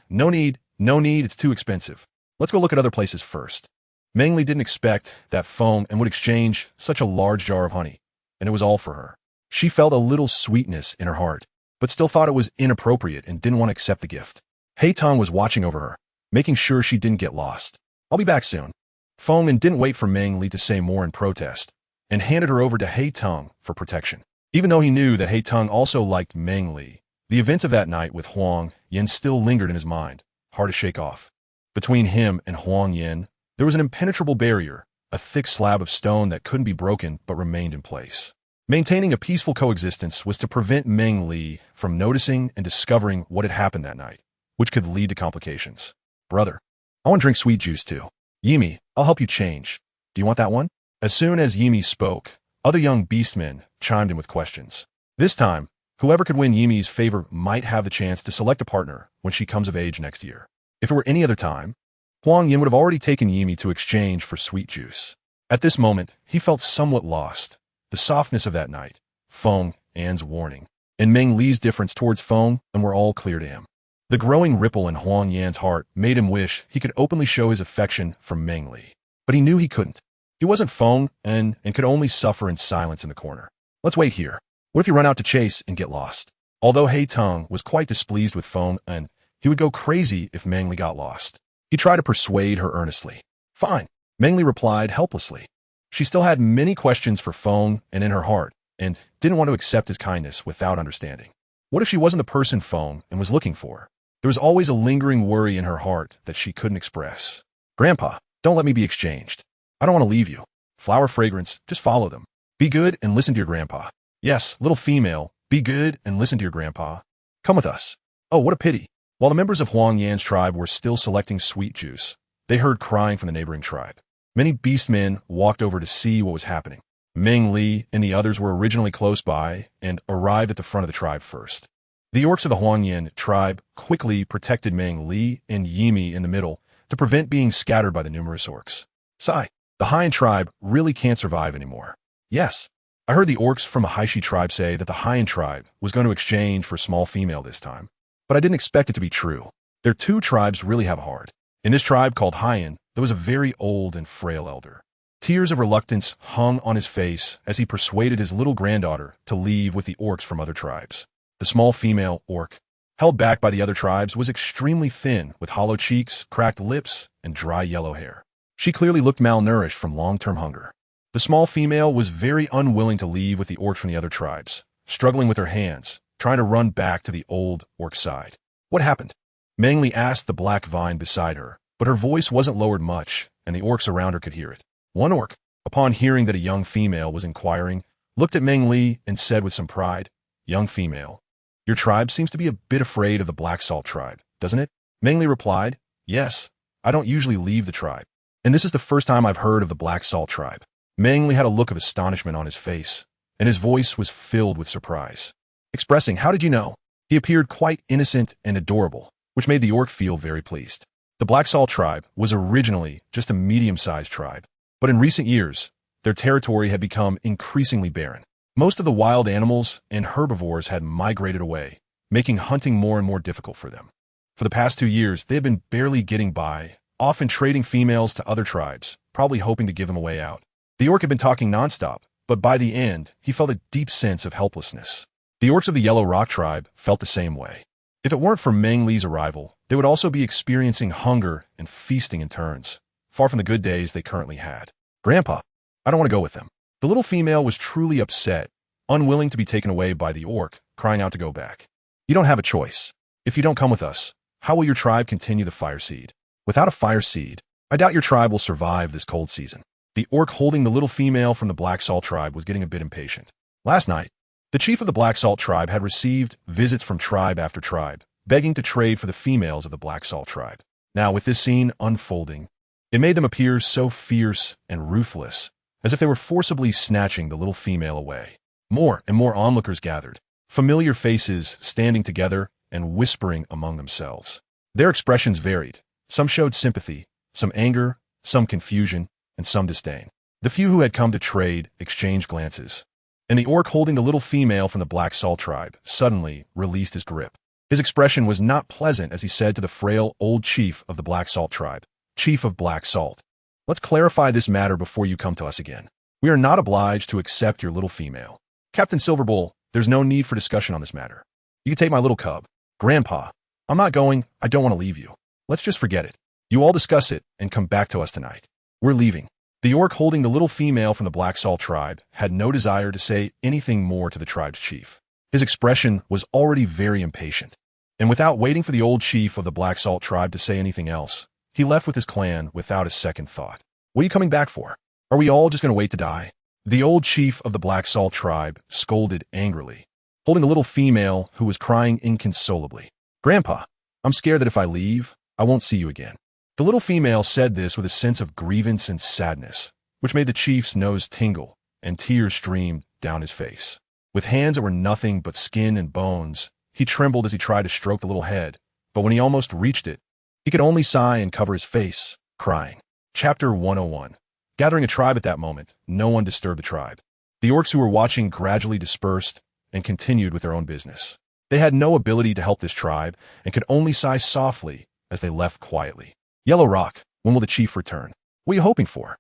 [SPEAKER 1] No need, it's too expensive. Let's go look at other places first. Meng Li didn't expect that Feng En would exchange such a large jar of honey, and it was all for her. She felt a little sweetness in her heart, but still thought it was inappropriate and didn't want to accept the gift. Hei Tong was watching over her, making sure she didn't get lost. I'll be back soon. Feng En didn't wait for Meng Li to say more in protest, and handed her over to Hei Tong for protection. Even though he knew that Hei Tong also liked Meng Li, the events of that night with Huang Yan still lingered in his mind, hard to shake off. Between him and Huang Yan, there was an impenetrable barrier, a thick slab of stone that couldn't be broken but remained in place. Maintaining a peaceful coexistence was to prevent Meng Li from noticing and discovering what had happened that night, which could lead to complications. Brother, I want to drink sweet juice too. Yimi, I'll help you change. Do you want that one? As soon as Yimi spoke, other young beastmen chimed in with questions. This time, whoever could win Yimi's favor might have the chance to select a partner when she comes of age next year. If it were any other time, Huang Yan would have already taken Yimi to exchange for sweet juice. At this moment, he felt somewhat lost. The softness of that night, Feng En's warning, and Meng Li's difference towards Feng En were all clear to him. The growing ripple in Huang Yan's heart made him wish he could openly show his affection for Meng Li, but he knew he couldn't. He wasn't Feng En and could only suffer in silence in the corner. Let's wait here. What if you run out to chase and get lost? Although Hei Tong was quite displeased with Feng En, he would go crazy if Meng Li got lost. He tried to persuade her earnestly. Fine, Meng Li replied helplessly. She still had many questions for Feng En in her heart, and didn't want to accept his kindness without understanding. What if she wasn't the person Feng En was looking for? There was always a lingering worry in her heart that she couldn't express. Grandpa, don't let me be exchanged. I don't want to leave you. Flower fragrance, just follow them. Be good and listen to your grandpa. Yes, little female, be good and listen to your grandpa. Come with us. Oh, what a pity. While the members of Huang Yan's tribe were still selecting sweet juice, they heard crying from the neighboring tribe. Many beastmen walked over to see what was happening. Meng Li and the others were originally close by and arrived at the front of the tribe first. The orcs of the Huang Yan tribe quickly protected Meng Li and Yimi in the middle to prevent being scattered by the numerous orcs. Sigh, the Han tribe really can't survive anymore. Yes, I heard the orcs from the Haishi tribe say that the Han tribe was going to exchange for small female this time, but I didn't expect it to be true. Their 2 tribes really have hard. In this tribe called Hyen, there was a very old and frail elder. Tears of reluctance hung on his face as he persuaded his little granddaughter to leave with the orcs from other tribes. The small female orc, held back by the other tribes, was extremely thin, with hollow cheeks, cracked lips, and dry yellow hair. She clearly looked malnourished from long-term hunger. The small female was very unwilling to leave with the orcs from the other tribes, struggling with her hands, trying to run back to the old orc side. What happened? Meng Li asked the black vine beside her, but her voice wasn't lowered much, and the orcs around her could hear it. One orc, upon hearing that a young female was inquiring, looked at Meng Li and said with some pride, "Young female, your tribe seems to be a bit afraid of the Black Salt tribe, doesn't it?" Meng Li replied, "Yes, I don't usually leave the tribe, and this is the first time I've heard of the Black Salt tribe." Meng Li had a look of astonishment on his face, and his voice was filled with surprise, expressing, "How did you know?" He appeared quite innocent and adorable, which made the orc feel very pleased. The Black Salt tribe was originally just a medium-sized tribe, but in recent years, their territory had become increasingly barren. Most of the wild animals and herbivores had migrated away, making hunting more and more difficult for them. For the past 2 years, they had been barely getting by, often trading females to other tribes, probably hoping to give them a way out. The orc had been talking nonstop, but by the end, he felt a deep sense of helplessness. The orcs of the Yellow Rock tribe felt the same way. If it weren't for Meng Li's arrival, they would also be experiencing hunger and feasting in turns, far from the good days they currently had. "Grandpa, I don't want to go with them." The little female was truly upset, unwilling to be taken away by the orc, crying out to go back. "You don't have a choice. If you don't come with us, how will your tribe continue the fire seed? Without a fire seed, I doubt your tribe will survive this cold season." The orc holding the little female from the Black Salt tribe was getting a bit impatient. Last night, the chief of the Black Salt tribe had received visits from tribe after tribe, begging to trade for the females of the Black Salt tribe. Now, with this scene unfolding, it made them appear so fierce and ruthless, as if they were forcibly snatching the little female away. More and more onlookers gathered, familiar faces standing together and whispering among themselves. Their expressions varied. Some showed sympathy, some anger, some confusion, and some disdain. The few who had come to trade exchanged glances, and the orc holding the little female from the Black Salt tribe suddenly released his grip. His expression was not pleasant as he said to the frail old chief of the Black Salt tribe, "Chief of Black Salt, let's clarify this matter before you come to us again. We are not obliged to accept your little female. Captain Silverbowl, there's no need for discussion on this matter. You can take my little cub. Grandpa, I'm not going. I don't want to leave you. Let's just forget it. You all discuss it and come back to us tonight. We're leaving." The orc holding the little female from the Black Salt tribe had no desire to say anything more to the tribe's chief. His expression was already very impatient, and without waiting for the old chief of the Black Salt tribe to say anything else, he left with his clan without a second thought. "What are you coming back for? Are we all just going to wait to die?" The old chief of the Black Salt tribe scolded angrily, holding the little female who was crying inconsolably. "Grandpa, I'm scared that if I leave, I won't see you again." The little female said this with a sense of grievance and sadness, which made the chief's nose tingle, and tears streamed down his face. With hands that were nothing but skin and bones, he trembled as he tried to stroke the little head, but when he almost reached it, he could only sigh and cover his face, crying. Chapter 101. Gathering a tribe at that moment, no one disturbed the tribe. The orcs who were watching gradually dispersed and continued with their own business. They had no ability to help this tribe and could only sigh softly as they left quietly. "Yellow Rock, when will the chief return? What are you hoping for?"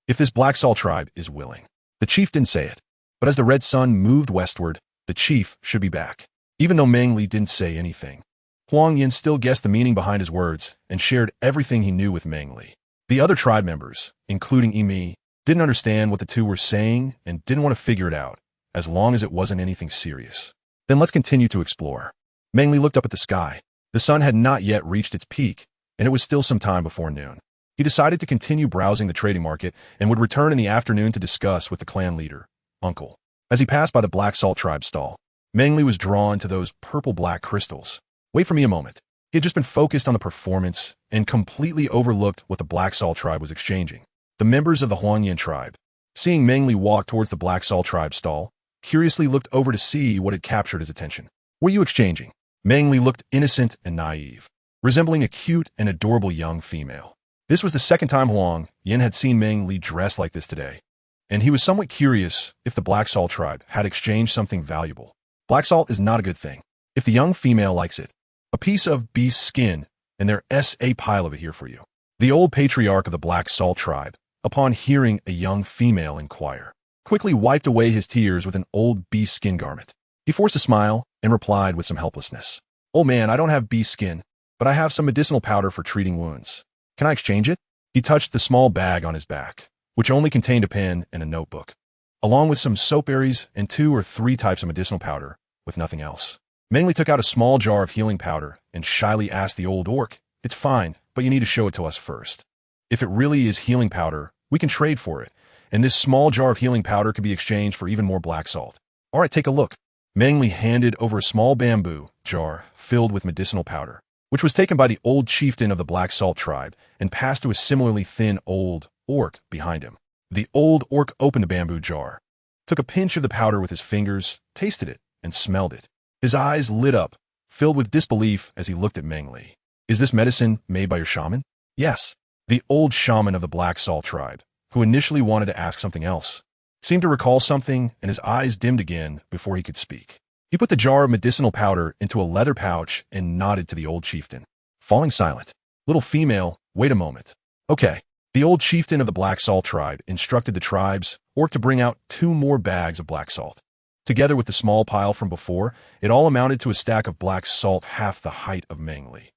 [SPEAKER 1] If this Black Salt tribe is willing." The chief didn't say it, but as the red sun moved westward, the chief should be back. Even though Meng Li didn't say anything, Huang Yin still guessed the meaning behind his words and shared everything he knew with Meng Li. The other tribe members, including Emi, didn't understand what the two were saying and didn't want to figure it out, as long as it wasn't anything serious. "Then let's continue to explore." Meng Li looked up at the sky. The sun had not yet reached its peak, and it was still some time before noon. He decided to continue browsing the trading market and would return in the afternoon to discuss with the clan leader, Uncle. As he passed by the Black Salt tribe stall, Meng Li was drawn to those purple-black crystals. "Wait for me a moment." He had just been focused on the performance and completely overlooked what the Black Salt tribe was exchanging. The members of the Huangyan tribe, seeing Meng Li walk towards the Black Salt tribe stall, curiously looked over to see what had captured his attention. "What are you exchanging?" Meng Li looked innocent and naive, resembling a cute and adorable young female. This was the second time Huang Yin had seen Meng Li dressed like this today, and he was somewhat curious if the Black Salt tribe had exchanged something valuable. Black salt is not a good thing. If the young female likes it, a piece of beast skin and there's a pile of it here for you. The old patriarch of the Black Salt tribe, upon hearing a young female inquire, quickly wiped away his tears with an old beast skin garment. He forced a smile and replied with some helplessness. "Old man, I don't have beast skin, but I have some medicinal powder for treating wounds. Can I exchange it?" He touched the small bag on his back, which only contained a pen and a notebook, along with some soap berries and 2 or 3 types of medicinal powder, with nothing else. Meng Li took out a small jar of healing powder and shyly asked the old orc, "It's fine, but you need to show it to us first. If it really is healing powder, we can trade for it, and this small jar of healing powder could be exchanged for even more black salt." "All right, take a look." Meng Li handed over a small bamboo jar filled with medicinal powder, which was taken by the old chieftain of the Black Salt tribe and passed to a similarly thin old orc behind him. The old orc opened the bamboo jar, took a pinch of the powder with his fingers, tasted it, and smelled it. His eyes lit up, filled with disbelief as he looked at Meng Li. "Is this medicine made by your shaman?" "Yes." The old shaman of the Black Salt tribe, who initially wanted to ask something else, seemed to recall something, and his eyes dimmed again before he could speak. He put the jar of medicinal powder into a leather pouch and nodded to the old chieftain, falling silent. "Little female, wait a moment." "Okay." The old chieftain of the Black Salt tribe instructed the tribe's orc to bring out 2 more bags of black salt. Together with the small pile from before, it all amounted to a stack of black salt half the height of Meng Li.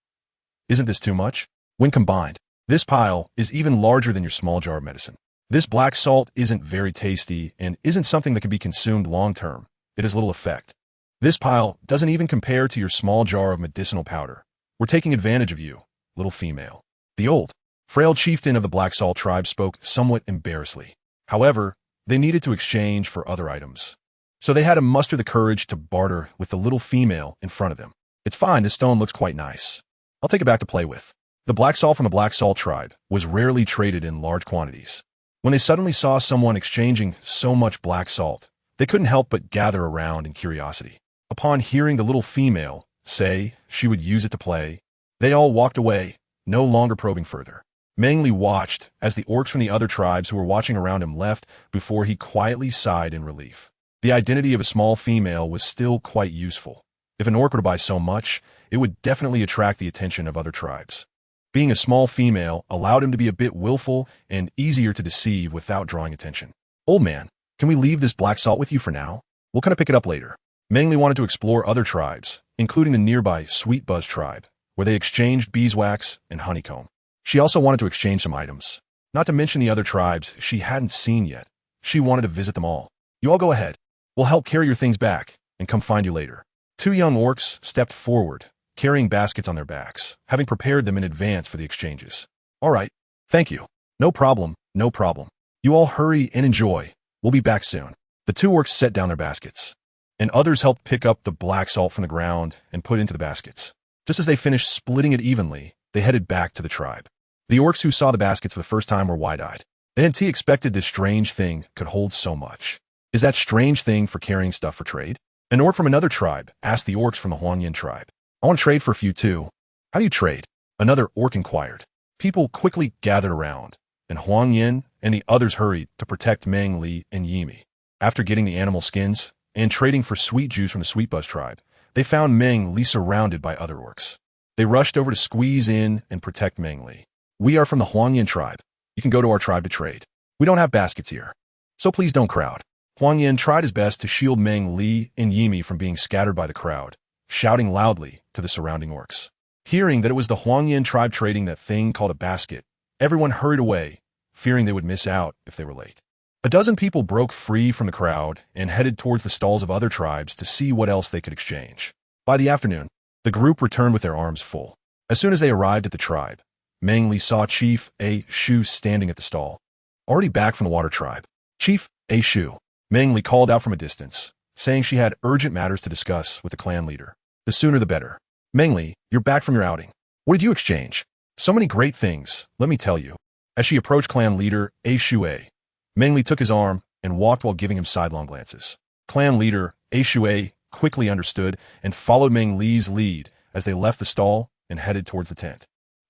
[SPEAKER 1] "Isn't this too much?" "When combined, this pile is even larger than your small jar of medicine. This black salt isn't very tasty and isn't something that can be consumed long-term. It has little effect. This pile doesn't even compare to your small jar of medicinal powder. We're taking advantage of you, little female." The old, frail chieftain of the Black Salt tribe spoke somewhat embarrassedly. However, they needed to exchange for other items, so they had to muster the courage to barter with the little female in front of them. "It's fine, this stone looks quite nice. I'll take it back to play with." The black salt from the Black Salt tribe was rarely traded in large quantities. When they suddenly saw someone exchanging so much black salt, they couldn't help but gather around in curiosity. Upon hearing the little female say she would use it to play, they all walked away, no longer probing further. Meng Li watched as the orcs from the other tribes who were watching around him left before he quietly sighed in relief. The identity of a small female was still quite useful. If an orc were to buy so much, it would definitely attract the attention of other tribes. Being a small female allowed him to be a bit willful and easier to deceive without drawing attention. "Old man, can we leave this black salt with you for now? We'll kind of pick it up later." Meng Li wanted to explore other tribes, including the nearby Sweet Buzz tribe, where they exchanged beeswax and honeycomb. She also wanted to exchange some items, not to mention the other tribes she hadn't seen yet. She wanted to visit them all. "You all go ahead. We'll help carry your things back and come find you later." 2 young orcs stepped forward, carrying baskets on their backs, having prepared them in advance for the exchanges. "All right. Thank you. No problem, no problem. You all hurry and enjoy. We'll be back soon." The 2 orcs set down their baskets, and others helped pick up the black salt from the ground and put into the baskets. Just as they finished splitting it evenly, they headed back to the tribe. The orcs who saw the baskets for the first time were wide-eyed. They hadn't expected this strange thing could hold so much. "Is that strange thing for carrying stuff for trade?" An orc from another tribe asked the orcs from the Huangyan tribe. "I want to trade for a few too." "How do you trade?" another orc inquired. People quickly gathered around, and Huangyan and the others hurried to protect Meng Li and Yimi. After getting the animal skins and trading for sweet juice from the Sweet Buzz tribe, they found Meng Li surrounded by other orcs. They rushed over to squeeze in and protect Meng Li. "We are from the Huangyan tribe. You can go to our tribe to trade. We don't have baskets here, so please don't crowd." Huangyan tried his best to shield Meng Li and Yimi from being scattered by the crowd, shouting loudly to the surrounding orcs. Hearing that it was the Huangyan tribe trading that thing called a basket, everyone hurried away, fearing they would miss out if they were late. A dozen people broke free from the crowd and headed towards the stalls of other tribes to see what else they could exchange. By the afternoon, the group returned with their arms full. As soon as they arrived at the tribe, Meng Li saw Chief A. Shu standing at the stall, already back from the water tribe. "Chief A. Shu," Meng Li called out from a distance, saying she had urgent matters to discuss with the clan leader. "The sooner the better." "Meng Li, you're back from your outing. What did you exchange?" "So many great things, let me tell you." As she approached clan leader A. Shu A, Meng Li took his arm and walked while giving him sidelong glances. Clan leader A. Shu A quickly understood and followed Meng Li's lead as they left the stall and headed towards the tent.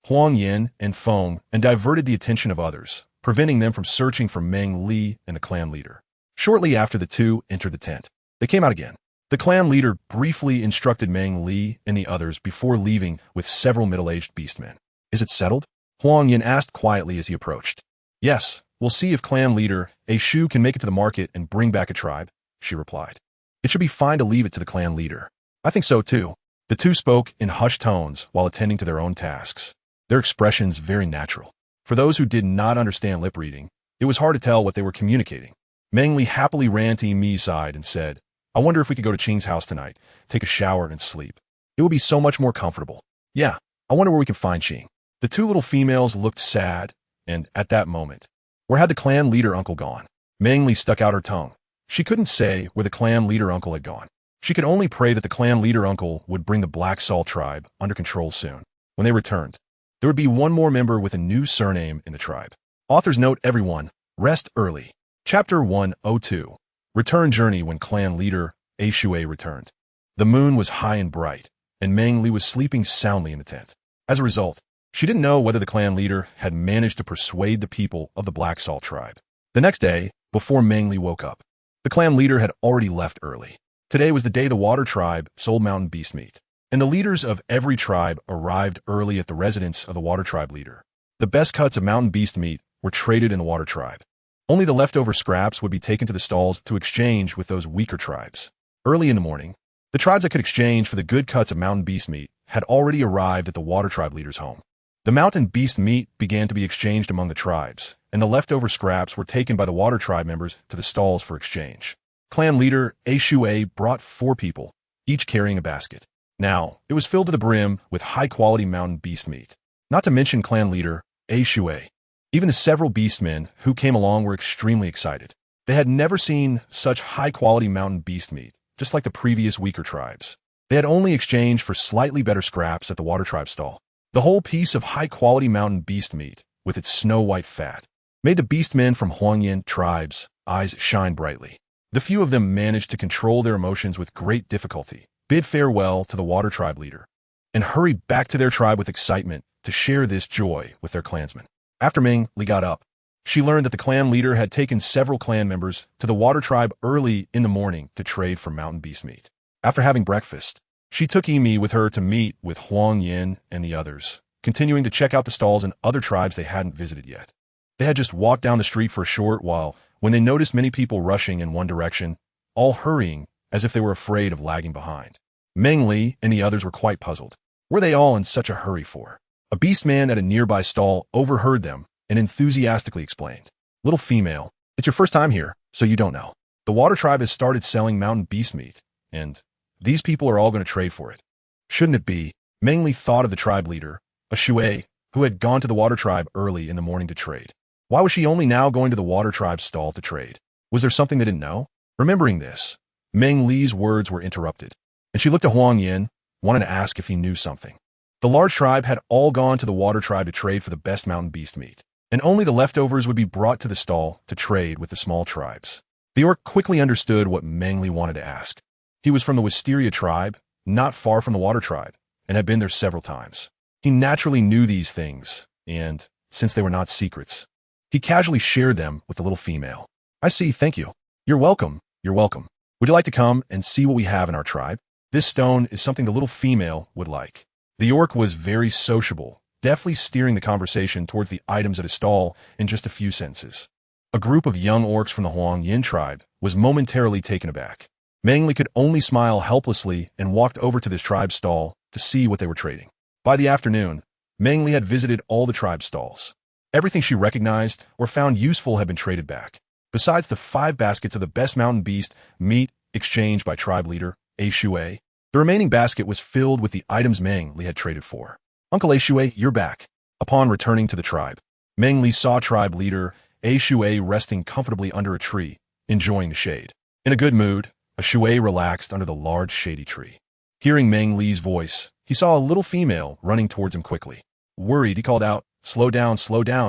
[SPEAKER 1] Huang Yin and Feng and diverted the attention of others, preventing them from searching for Meng Li and the clan leader. Shortly after the two entered the tent, they came out again. The clan leader briefly instructed Meng Li and the others before leaving with several middle-aged beastmen. Is it settled? Huang Yin asked quietly as he approached. Yes, we'll see if clan leader A Shu can make it to the market and bring back a tribe, she replied. It should be fine to leave it to the clan leader. I think so too. The two spoke in hushed tones while attending to their own tasks, their expressions very natural. For those who did not understand lip reading, it was hard to tell what they were communicating. Meng Li happily ran to Mi's side and said, I wonder if we could go to Qing's house tonight, take a shower and sleep. It would be so much more comfortable. Yeah, I wonder where we can find Qing. The two little females looked sad, and at that moment, where had the clan leader uncle gone? Meng Li stuck out her tongue. She couldn't say where the clan leader uncle had gone. She could only pray that the clan leader uncle would bring the Black Salt tribe under control soon. When they returned, there would be one more member with a new surname in the tribe. Author's note: everyone, rest early. Chapter 102. Return journey. When clan leader A Shui returned, the moon was high and bright, and Meng Li was sleeping soundly in the tent. As a result, she didn't know whether the clan leader had managed to persuade the people of the Black Salt tribe. The next day, before Meng Li woke up, the clan leader had already left early. Today was the day the Water tribe sold mountain beast meat, and the leaders of every tribe arrived early at the residence of the Water tribe leader. The best cuts of mountain beast meat were traded in the Water tribe. Only the leftover scraps would be taken to the stalls to exchange with those weaker tribes. Early in the morning, the tribes that could exchange for the good cuts of mountain beast meat had already arrived at the Water tribe leader's home. The mountain beast meat began to be exchanged among the tribes, and the leftover scraps were taken by the Water tribe members to the stalls for exchange. Clan leader A Shui brought 4 people, each carrying a basket. Now, it was filled to the brim with high-quality mountain beast meat. Not to mention clan leader A Shui. Even the several beastmen who came along were extremely excited. They had never seen such high-quality mountain beast meat, just like the previous weaker tribes. They had only exchanged for slightly better scraps at the Water tribe stall. The whole piece of high-quality mountain beast meat, with its snow-white fat, made the beastmen from Huangyin tribes' eyes shine brightly. The few of them managed to control their emotions with great difficulty, bid farewell to the Water tribe leader, and hurried back to their tribe with excitement to share this joy with their clansmen. After Meng Li got up, she learned that the clan leader had taken several clan members to the Water tribe early in the morning to trade for mountain beast meat. After having breakfast, she took Mi with her to meet with Huang Yin and the others, continuing to check out the stalls in other tribes they hadn't visited yet. They had just walked down the street for a short while when they noticed many people rushing in one direction, all hurrying as if they were afraid of lagging behind. Meng Li and the others were quite puzzled. Were they all in such a hurry for? A beastman at a nearby stall overheard them and enthusiastically explained, Little female, it's your first time here, so you don't know. The Water tribe has started selling mountain beast meat, and these people are all going to trade for it. Shouldn't it be? Meng Li thought of the tribe leader, a Shui, who had gone to the Water tribe early in the morning to trade. Why was she only now going to the Water tribe stall to trade? Was there something they didn't know? Remembering this, Meng Li's words were interrupted, and she looked at Huang Yin, wanting to ask if he knew something. The large tribe had all gone to the Water tribe to trade for the best mountain beast meat, and only the leftovers would be brought to the stall to trade with the small tribes. The orc quickly understood what Meng Li wanted to ask. He was from the Wisteria tribe, not far from the Water tribe, and had been there several times. He naturally knew these things, and, since they were not secrets, he casually shared them with the little female. I see, thank you. You're welcome, you're welcome. Would you like to come and see what we have in our tribe? This stone is something the little female would like. The orc was very sociable, deftly steering the conversation towards the items at his stall in just a few sentences. A group of young orcs from the Huang Yin tribe was momentarily taken aback. Meng Li could only smile helplessly and walked over to this tribe's stall to see what they were trading. By the afternoon, Meng Li had visited all the tribe stalls. Everything she recognized or found useful had been traded back. Besides the 5 baskets of the best mountain beast meat exchanged by tribe leader A Shui, the remaining basket was filled with the items Meng Li had traded for. Uncle A Shui, you're back. Upon returning to the tribe, Meng Li saw tribe leader A Shui resting comfortably under a tree, enjoying the shade. In a good mood, A Shui relaxed under the large shady tree. Hearing Meng Li's voice, he saw a little female running towards him quickly. Worried, he called out, slow down,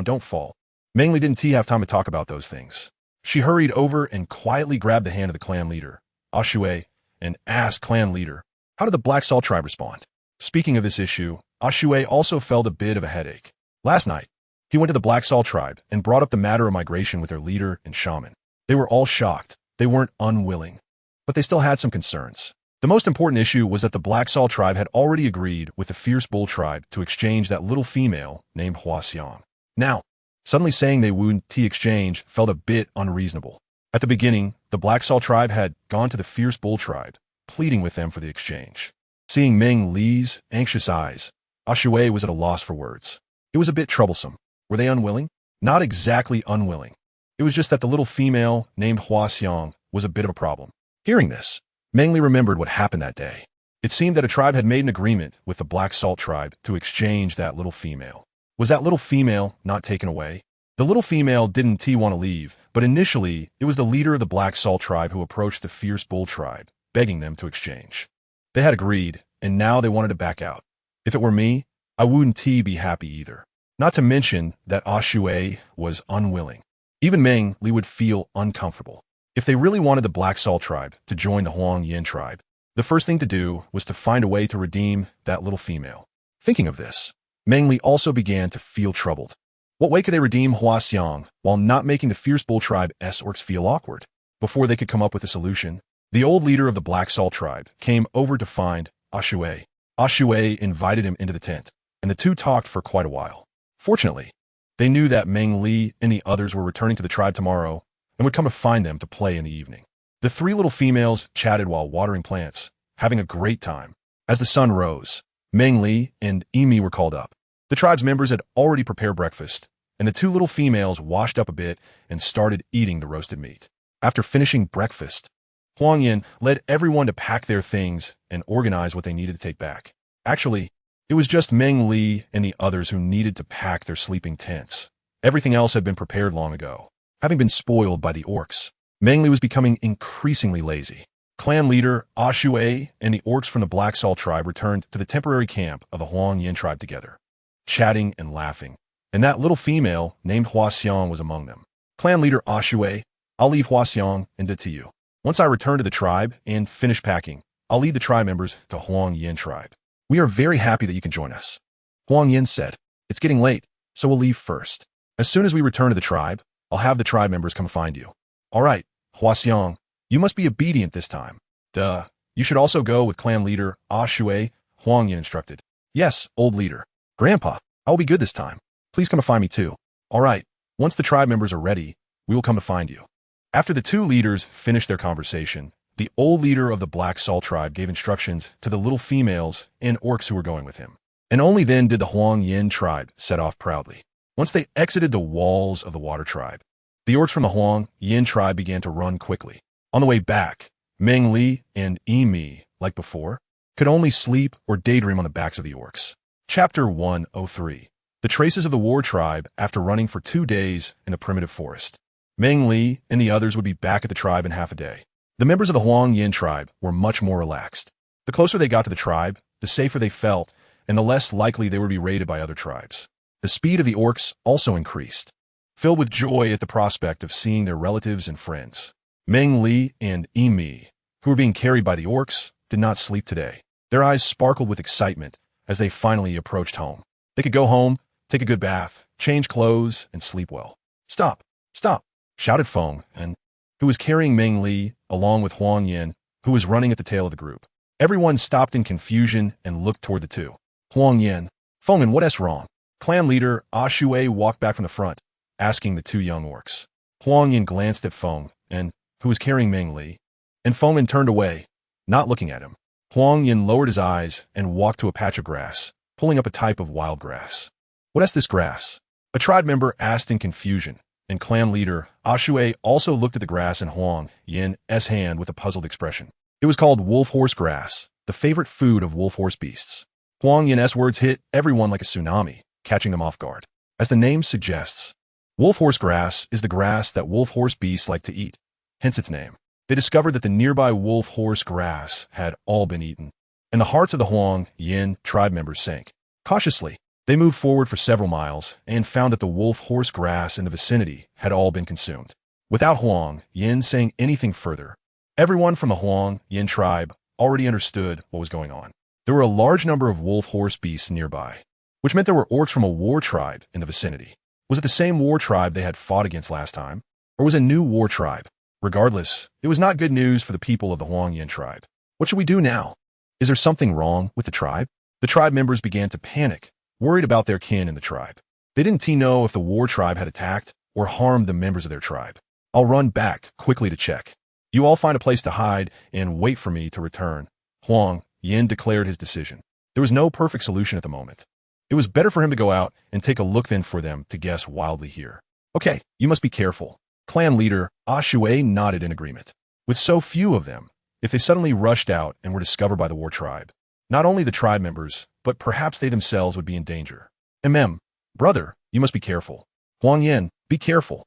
[SPEAKER 1] don't fall. Meng Li didn't have time to talk about those things. She hurried over and quietly grabbed the hand of the clan leader, A Shui, and asked clan leader, how did the Black Salt tribe respond? Speaking of this issue, A Shui also felt a bit of a headache. Last night, he went to the Black Salt tribe and brought up the matter of migration with their leader and shaman. They were all shocked. They weren't unwilling. but they still had some concerns. The most important issue was that the Black Salt tribe had already agreed with the Fierce Bull tribe to exchange that little female named Huaxiang. Now, suddenly saying they would exchange felt a bit unreasonable. At the beginning, the Black Salt tribe had gone to the Fierce Bull tribe, pleading with them for the exchange. Seeing Meng Li's anxious eyes, Shui was at a loss for words. It was a bit troublesome. Were they unwilling? Not exactly unwilling. It was just that the little female named Huaxiang was a bit of a problem. Hearing this, Meng Li remembered what happened that day. It seemed that a tribe had made an agreement with the Black Salt tribe to exchange that little female. Was that little female not taken away? The little female didn't want to leave, but initially it was the leader of the Black Salt tribe who approached the Fierce Bull tribe, begging them to exchange. They had agreed, and now they wanted to back out. If it were me, I wouldn't be happy either. Not to mention that Shui was unwilling. Even Meng Li would feel uncomfortable. If they really wanted the Black Salt tribe to join the Huang Yin tribe, the first thing to do was to find a way to redeem that little female. Thinking of this, Meng Li also began to feel troubled. What way could they redeem Huaxiang while not making the Fierce Bull tribe's orcs feel awkward? Before they could come up with a solution, the old leader of the Black Salt tribe came over to find Shui. Shui invited him into the tent, and the two talked for quite a while. Fortunately, they knew that Meng Li and the others were returning to the tribe tomorrow and would come to find them to play in the evening. The three little females chatted while watering plants, having a great time. As the sun rose, Meng Li and Emi were called up. The tribe's members had already prepared breakfast, and the two little females washed up a bit and started eating the roasted meat. After finishing breakfast, Huang Yin led everyone to pack their things and organize what they needed to take back. Actually, it was just Meng Li and the others who needed to pack their sleeping tents. Everything else had been prepared long ago. Having been spoiled by the orcs, Meng Li was becoming increasingly lazy. Clan leader Shui and the orcs from the Black Salt tribe returned to the temporary camp of the Huang Yin tribe together, chatting and laughing, and that little female named Huaxiang was among them. Clan leader Shui, I'll leave Huaxiang and to you. Once I return to the tribe and finish packing, I'll lead the tribe members to Huang Yin tribe. We are very happy that you can join us. Huang Yin said, it's getting late, so we'll leave first. As soon as we return to the tribe, I'll have the tribe members come find you. All right, Huaxiang, you must be obedient this time. Duh. You should also go with clan leader Shui, Huang Yin instructed. Yes, old leader. Grandpa, I will be good this time. Please come to find me too. All right, once the tribe members are ready, we will come to find you. After the two leaders finished their conversation, the old leader of the Black Salt tribe gave instructions to the little females and orcs who were going with him. And only then did the Huang Yin tribe set off proudly. Once they exited the walls of the Water tribe, the orcs from the Huang Yin tribe began to run quickly. On the way back, Meng Li and Emi, like before, could only sleep or daydream on the backs of the orcs. Chapter 103. The Traces of the War tribe after running for 2 days in the primitive forest. Meng Li and the others would be back at the tribe in half a day. The members of the Huang Yin tribe were much more relaxed. The closer they got to the tribe, the safer they felt, and the less likely they would be raided by other tribes. The speed of the orcs also increased, filled with joy at the prospect of seeing their relatives and friends. Meng Li and Emi, who were being carried by the orcs, did not sleep today. Their eyes sparkled with excitement as they finally approached home. They could go home, take a good bath, change clothes, and sleep well. Stop! Stop! Shouted Feng, who was carrying Meng Li, along with Huang Yin, who was running at the tail of the group. Everyone stopped in confusion and looked toward the two. Huang Yin, Feng, what's wrong? Clan leader Shui walked back from the front, asking the two young orcs. Huang Yin glanced at Feng, who was carrying Meng Li, and Feng turned away, not looking at him. Huang Yin lowered his eyes and walked to a patch of grass, pulling up a type of wild grass. What's this grass? A tribe member asked in confusion, and clan leader Shui also looked at the grass in Huang Yin's hand with a puzzled expression. It was called wolf horse grass, the favorite food of wolf horse beasts. Huang Yin's words hit everyone like a tsunami, catching them off guard. As the name suggests, wolf horse grass is the grass that wolf horse beasts like to eat, hence its name. They discovered that the nearby wolf horse grass had all been eaten, and the hearts of the Huang Yin tribe members sank. Cautiously, they moved forward for several miles and found that the wolf horse grass in the vicinity had all been consumed. Without Huang Yin saying anything further, everyone from the Huang Yin tribe already understood what was going on. There were a large number of wolf horse beasts nearby, which meant there were orcs from a war tribe in the vicinity. Was it the same war tribe they had fought against last time, or was it a new war tribe? Regardless, it was not good news for the people of the Huangyan tribe. What should we do now? Is there something wrong with the tribe? The tribe members began to panic, worried about their kin in the tribe. They didn't know if the war tribe had attacked or harmed the members of their tribe. I'll run back quickly to check. You all find a place to hide and wait for me to return. Huang Yin declared his decision. There was no perfect solution at the moment. It was better for him to go out and take a look than for them to guess wildly here. Okay, you must be careful. Clan leader Ah nodded in agreement. With so few of them, if they suddenly rushed out and were discovered by the war tribe, not only the tribe members, but perhaps they themselves would be in danger. Brother, you must be careful. Huang Yin, be careful.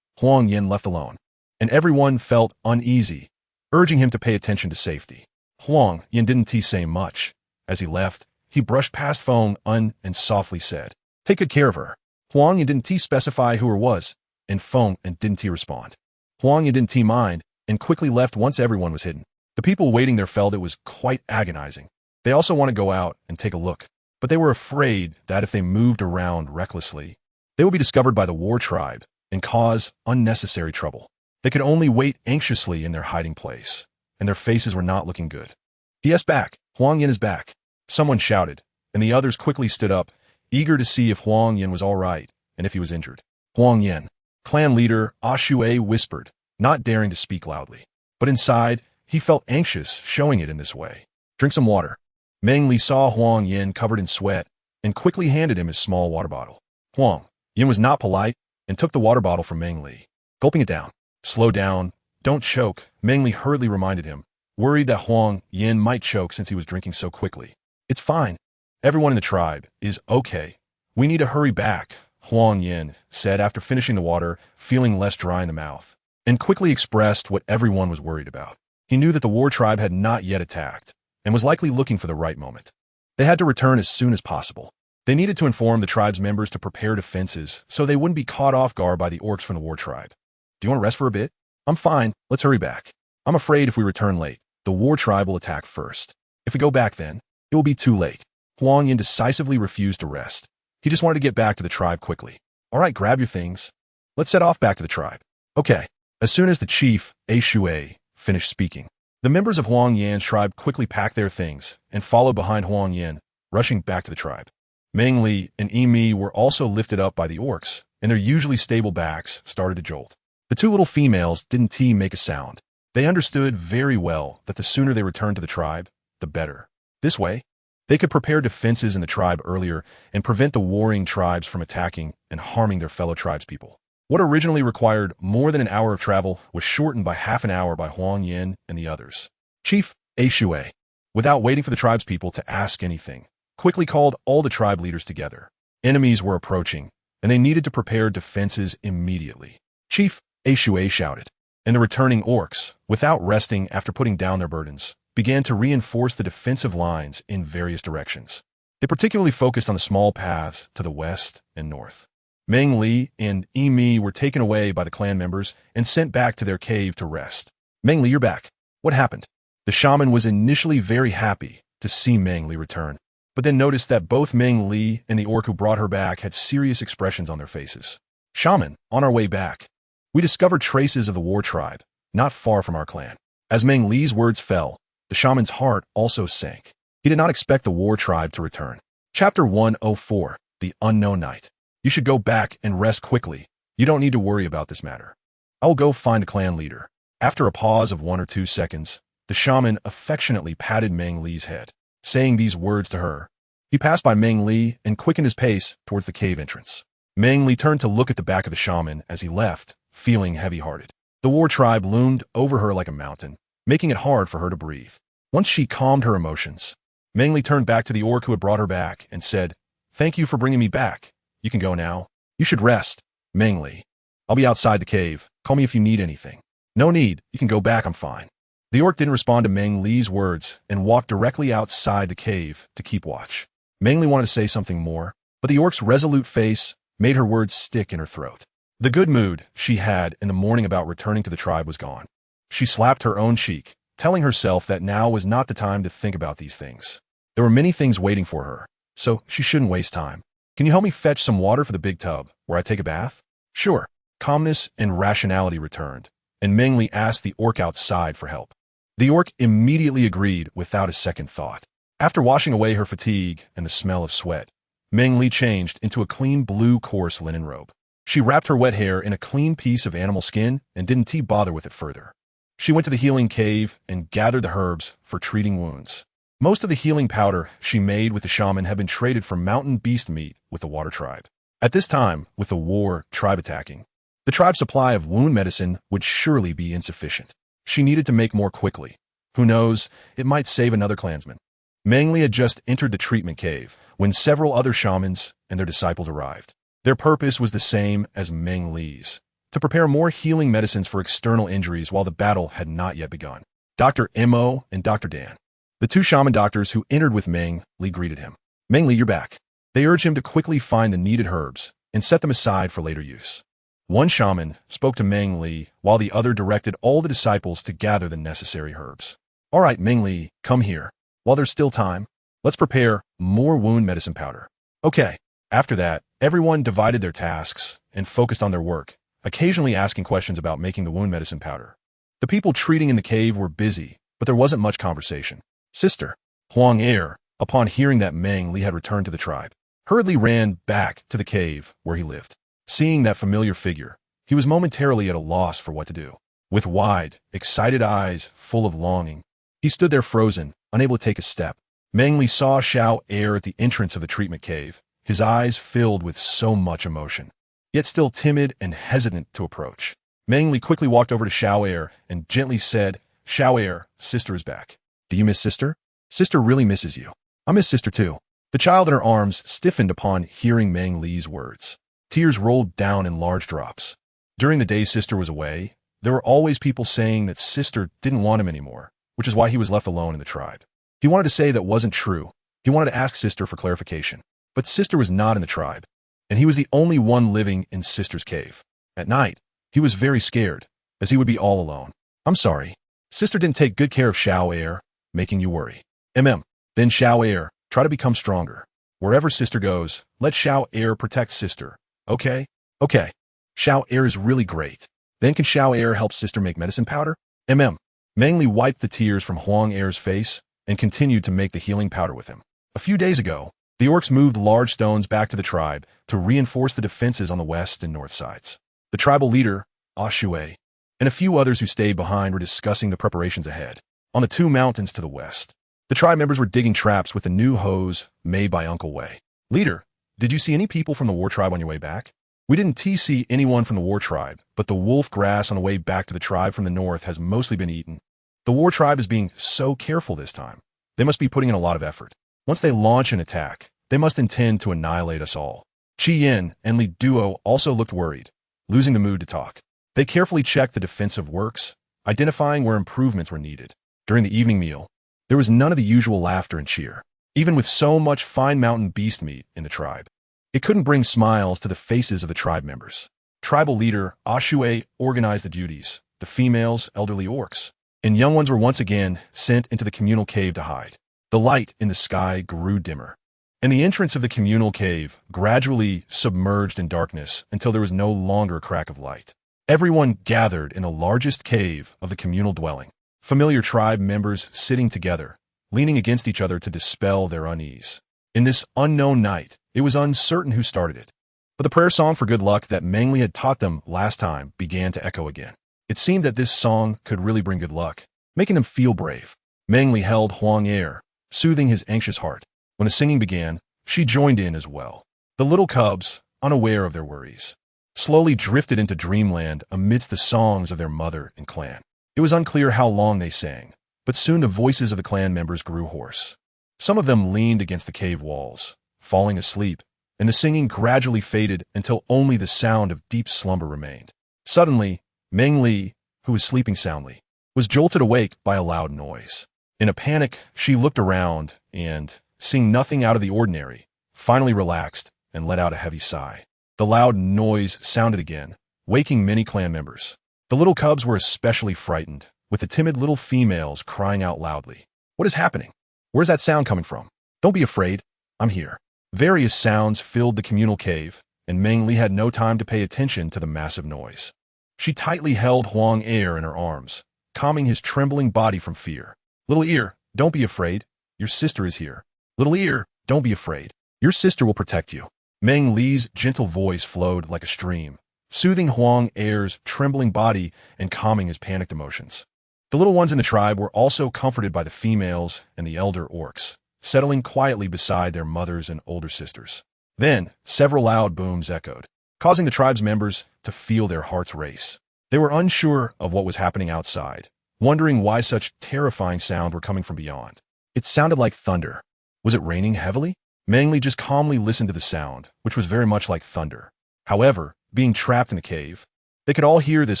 [SPEAKER 1] Huang Yin left alone, and everyone felt uneasy, urging him to pay attention to safety. Huang Yin didn't say much. As he left, he brushed past Feng Un and softly said, "Take good care of her." Huang Yin didn't specify who her was, and Feng Un didn't respond. Huang Yin didn't mind, and quickly left once everyone was hidden. The people waiting there felt it was quite agonizing. They also want to go out and take a look, but they were afraid that if they moved around recklessly, they would be discovered by the war tribe and cause unnecessary trouble. They could only wait anxiously in their hiding place, and their faces were not looking good. "He is back. Huang Yin is back," someone shouted, and the others quickly stood up, eager to see if Huang Yin was all right and if he was injured. Huang Yin, clan leader Ah whispered, not daring to speak loudly. But inside, he felt anxious showing it in this way. "Drink some water." Meng Li saw Huang Yin covered in sweat and quickly handed him his small water bottle. Huang Yin was not polite and took the water bottle from Meng Li, gulping it down. "Slow down. Don't choke," Meng Li hurriedly reminded him, worried that Huang Yin might choke since he was drinking so quickly. "It's fine. Everyone in the tribe is okay. We need to hurry back," Huang Yin said after finishing the water, feeling less dry in the mouth, and quickly expressed what everyone was worried about. He knew that the war tribe had not yet attacked and was likely looking for the right moment. They had to return as soon as possible. They needed to inform the tribe's members to prepare defenses so they wouldn't be caught off guard by the orcs from the war tribe. "Do you want to rest for a bit?" "I'm fine. Let's hurry back. I'm afraid if we return late, the war tribe will attack first. If we go back then, it will be too late." Huang Yin decisively refused to rest. He just wanted to get back to the tribe quickly. "All right, grab your things. Let's set off back to the tribe." "Okay." As soon as the chief, Shui, finished speaking, the members of Huang Yan's tribe quickly packed their things and followed behind Huang Yan, rushing back to the tribe. Meng Li and Yi were also lifted up by the orcs, and their usually stable backs started to jolt. The two little females didn't make a sound. They understood very well that the sooner they returned to the tribe, the better. This way, they could prepare defenses in the tribe earlier and prevent the warring tribes from attacking and harming their fellow tribespeople. What originally required more than an hour of travel was shortened by half an hour by Huang Yin and the others. Chief Shui, without waiting for the tribespeople to ask anything, quickly called all the tribe leaders together. Enemies were approaching, and they needed to prepare defenses immediately. Chief Shui shouted, and the returning orcs, without resting after putting down their burdens, began to reinforce the defensive lines in various directions. They particularly focused on the small paths to the west and north. Meng Li and Yi were taken away by the clan members and sent back to their cave to rest. "Meng Li, you're back. What happened?" The shaman was initially very happy to see Meng Li return, but then noticed that both Meng Li and the orc who brought her back had serious expressions on their faces. "Shaman, on our way back, we discovered traces of the war tribe, not far from our clan." As Meng Li's words fell, the shaman's heart also sank. He did not expect the war tribe to return. Chapter 104, The Unknown Night. "You should go back and rest quickly. You don't need to worry about this matter. I will go find a clan leader." After a pause of 1 or 2 seconds, the shaman affectionately patted Meng Li's head, saying these words to her. He passed by Meng Li and quickened his pace towards the cave entrance. Meng Li turned to look at the back of the shaman as he left, feeling heavy-hearted. The war tribe loomed over her like a mountain, making it hard for her to breathe. Once she calmed her emotions, Meng Li turned back to the orc who had brought her back and said, "Thank you for bringing me back. You can go now. You should rest, Meng Li. I'll be outside the cave. Call me if you need anything." "No need. You can go back. I'm fine." The orc didn't respond to Meng Li's words and walked directly outside the cave to keep watch. Meng Li wanted to say something more, but the orc's resolute face made her words stick in her throat. The good mood she had in the morning about returning to the tribe was gone. She slapped her own cheek, telling herself that now was not the time to think about these things. There were many things waiting for her, so she shouldn't waste time. "Can you help me fetch some water for the big tub where I take a bath?" "Sure." Calmness and rationality returned, and Meng Li asked the orc outside for help. The orc immediately agreed without a second thought. After washing away her fatigue and the smell of sweat, Meng Li changed into a clean blue coarse linen robe. She wrapped her wet hair in a clean piece of animal skin and didn't bother with it further. She went to the healing cave and gathered the herbs for treating wounds. Most of the healing powder she made with the shaman had been traded for mountain beast meat with the water tribe. At this time, with the war tribe attacking, the tribe's supply of wound medicine would surely be insufficient. She needed to make more quickly. Who knows, it might save another clansman. Meng Li had just entered the treatment cave when several other shamans and their disciples arrived. Their purpose was the same as Meng Li's: to prepare more healing medicines for external injuries while the battle had not yet begun. Dr. Mo and Dr. Dan, the two shaman doctors who entered with Meng Li, greeted him. "Meng Li, you're back." They urged him to quickly find the needed herbs and set them aside for later use. One shaman spoke to Meng Li while the other directed all the disciples to gather the necessary herbs. "All right, Meng Li, come here. While there's still time, let's prepare more wound medicine powder." Okay. After that, everyone divided their tasks and focused on their work, occasionally asking questions about making the wound medicine powder. The people treating in the cave were busy, but there wasn't much conversation. Sister Huang Er, upon hearing that Meng Li had returned to the tribe, hurriedly ran back to the cave where he lived. Seeing that familiar figure, he was momentarily at a loss for what to do. With wide, excited eyes full of longing, he stood there frozen, unable to take a step. Meng Li saw Xiao Er at the entrance of the treatment cave, his eyes filled with so much emotion, yet still timid and hesitant to approach. Meng Li quickly walked over to Xiao Er and gently said, "Xiao Er, sister is back. Do you miss sister?" "Sister really misses you." "I miss sister too." The child in her arms stiffened upon hearing Meng Li's words. Tears rolled down in large drops. During the days sister was away, there were always people saying that sister didn't want him anymore, which is why he was left alone in the tribe. He wanted to say that wasn't true. He wanted to ask sister for clarification. But sister was not in the tribe, and he was the only one living in sister's cave. At night, he was very scared, as he would be all alone. "I'm sorry. Sister didn't take good care of Xiao Er, making you worry." Then Xiao Er, try to become stronger. Wherever sister goes, let Xiao Er protect sister. Okay? Okay. Xiao Er is really great. Then can Xiao Er help sister make medicine powder? Meng Li wiped the tears from Huang Er's face and continued to make the healing powder with him. A few days ago, the orcs moved large stones back to the tribe to reinforce the defenses on the west and north sides. The tribal leader, Ah Shui, and a few others who stayed behind were discussing the preparations ahead. On the two mountains to the west, the tribe members were digging traps with the new hose made by Uncle Wei. "Leader, did you see any people from the war tribe on your way back?" "We didn't see anyone from the war tribe, but the wolf grass on the way back to the tribe from the north has mostly been eaten. The war tribe is being so careful this time. They must be putting in a lot of effort. Once they launch an attack, they must intend to annihilate us all." Qi Yin and Li Duo also looked worried, losing the mood to talk. They carefully checked the defensive works, identifying where improvements were needed. During the evening meal, there was none of the usual laughter and cheer. Even with so much fine mountain beast meat in the tribe, it couldn't bring smiles to the faces of the tribe members. Tribal leader Ah Shui organized the duties. The females, elderly orcs, and young ones were once again sent into the communal cave to hide. The light in the sky grew dimmer, and the entrance of the communal cave gradually submerged in darkness until there was no longer a crack of light. Everyone gathered in the largest cave of the communal dwelling, familiar tribe members sitting together, leaning against each other to dispel their unease. In this unknown night, it was uncertain who started it, but the prayer song for good luck that Meng Li had taught them last time began to echo again. It seemed that this song could really bring good luck, making them feel brave. Meng Li held Huang Er, soothing his anxious heart. When the singing began, she joined in as well. The little cubs, unaware of their worries, slowly drifted into dreamland amidst the songs of their mother and clan. It was unclear how long they sang, but soon the voices of the clan members grew hoarse. Some of them leaned against the cave walls, falling asleep, and the singing gradually faded until only the sound of deep slumber remained. Suddenly, Meng Li, who was sleeping soundly, was jolted awake by a loud noise. In a panic, she looked around and, seeing nothing out of the ordinary, finally relaxed and let out a heavy sigh. The loud noise sounded again, waking many clan members. The little cubs were especially frightened, with the timid little females crying out loudly. "What is happening? Where's that sound coming from?" "Don't be afraid. I'm here." Various sounds filled the communal cave, and Meng Li had no time to pay attention to the massive noise. She tightly held Huang Er in her arms, calming his trembling body from fear. Little ear, don't be afraid. Your sister is here. Little ear, don't be afraid. Your sister will protect you. Meng Li's gentle voice flowed like a stream, soothing Huang Er's trembling body and calming his panicked emotions. The little ones in the tribe were also comforted by the females and the elder orcs, settling quietly beside their mothers and older sisters. Then, several loud booms echoed, causing the tribe's members to feel their hearts race. They were unsure of what was happening outside, wondering why such terrifying sound were coming from beyond. It sounded like thunder. Was it raining heavily? Meng Li just calmly listened to the sound, which was very much like thunder. However, being trapped in the cave, they could all hear this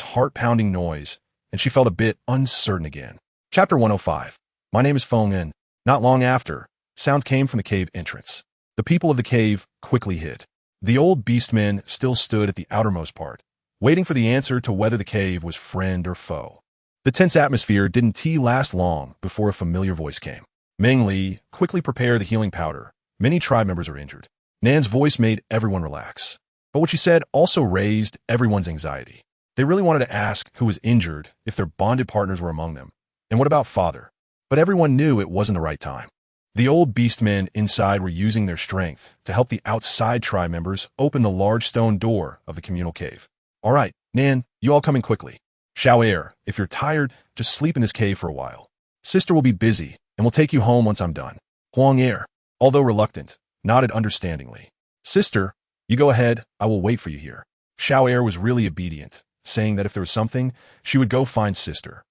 [SPEAKER 1] heart-pounding noise, and she felt a bit uncertain again. Chapter 105. My name is Feng En. Not long after, sounds came from the cave entrance. The people of the cave quickly hid. The old beastmen still stood at the outermost part, waiting for the answer to whether the cave was friend or foe. The tense atmosphere didn't last long before a familiar voice came. Meng Li, quickly prepare the healing powder. Many tribe members are injured. Nan's voice made everyone relax. But what she said also raised everyone's anxiety. They really wanted to ask who was injured, if their bonded partners were among them. And what about father? But everyone knew it wasn't the right time. The old beastmen inside were using their strength to help the outside tribe members open the large stone door of the communal cave. All right, Nan, you all come in quickly. Xiao Er, if you're tired, just sleep in this cave for a while. Sister will be busy, and will take you home once I'm done. Huang Er, although reluctant, nodded understandingly. Sister, you go ahead, I will wait for you here. Xiao Er was really obedient, saying that if there was something, she would go find sister.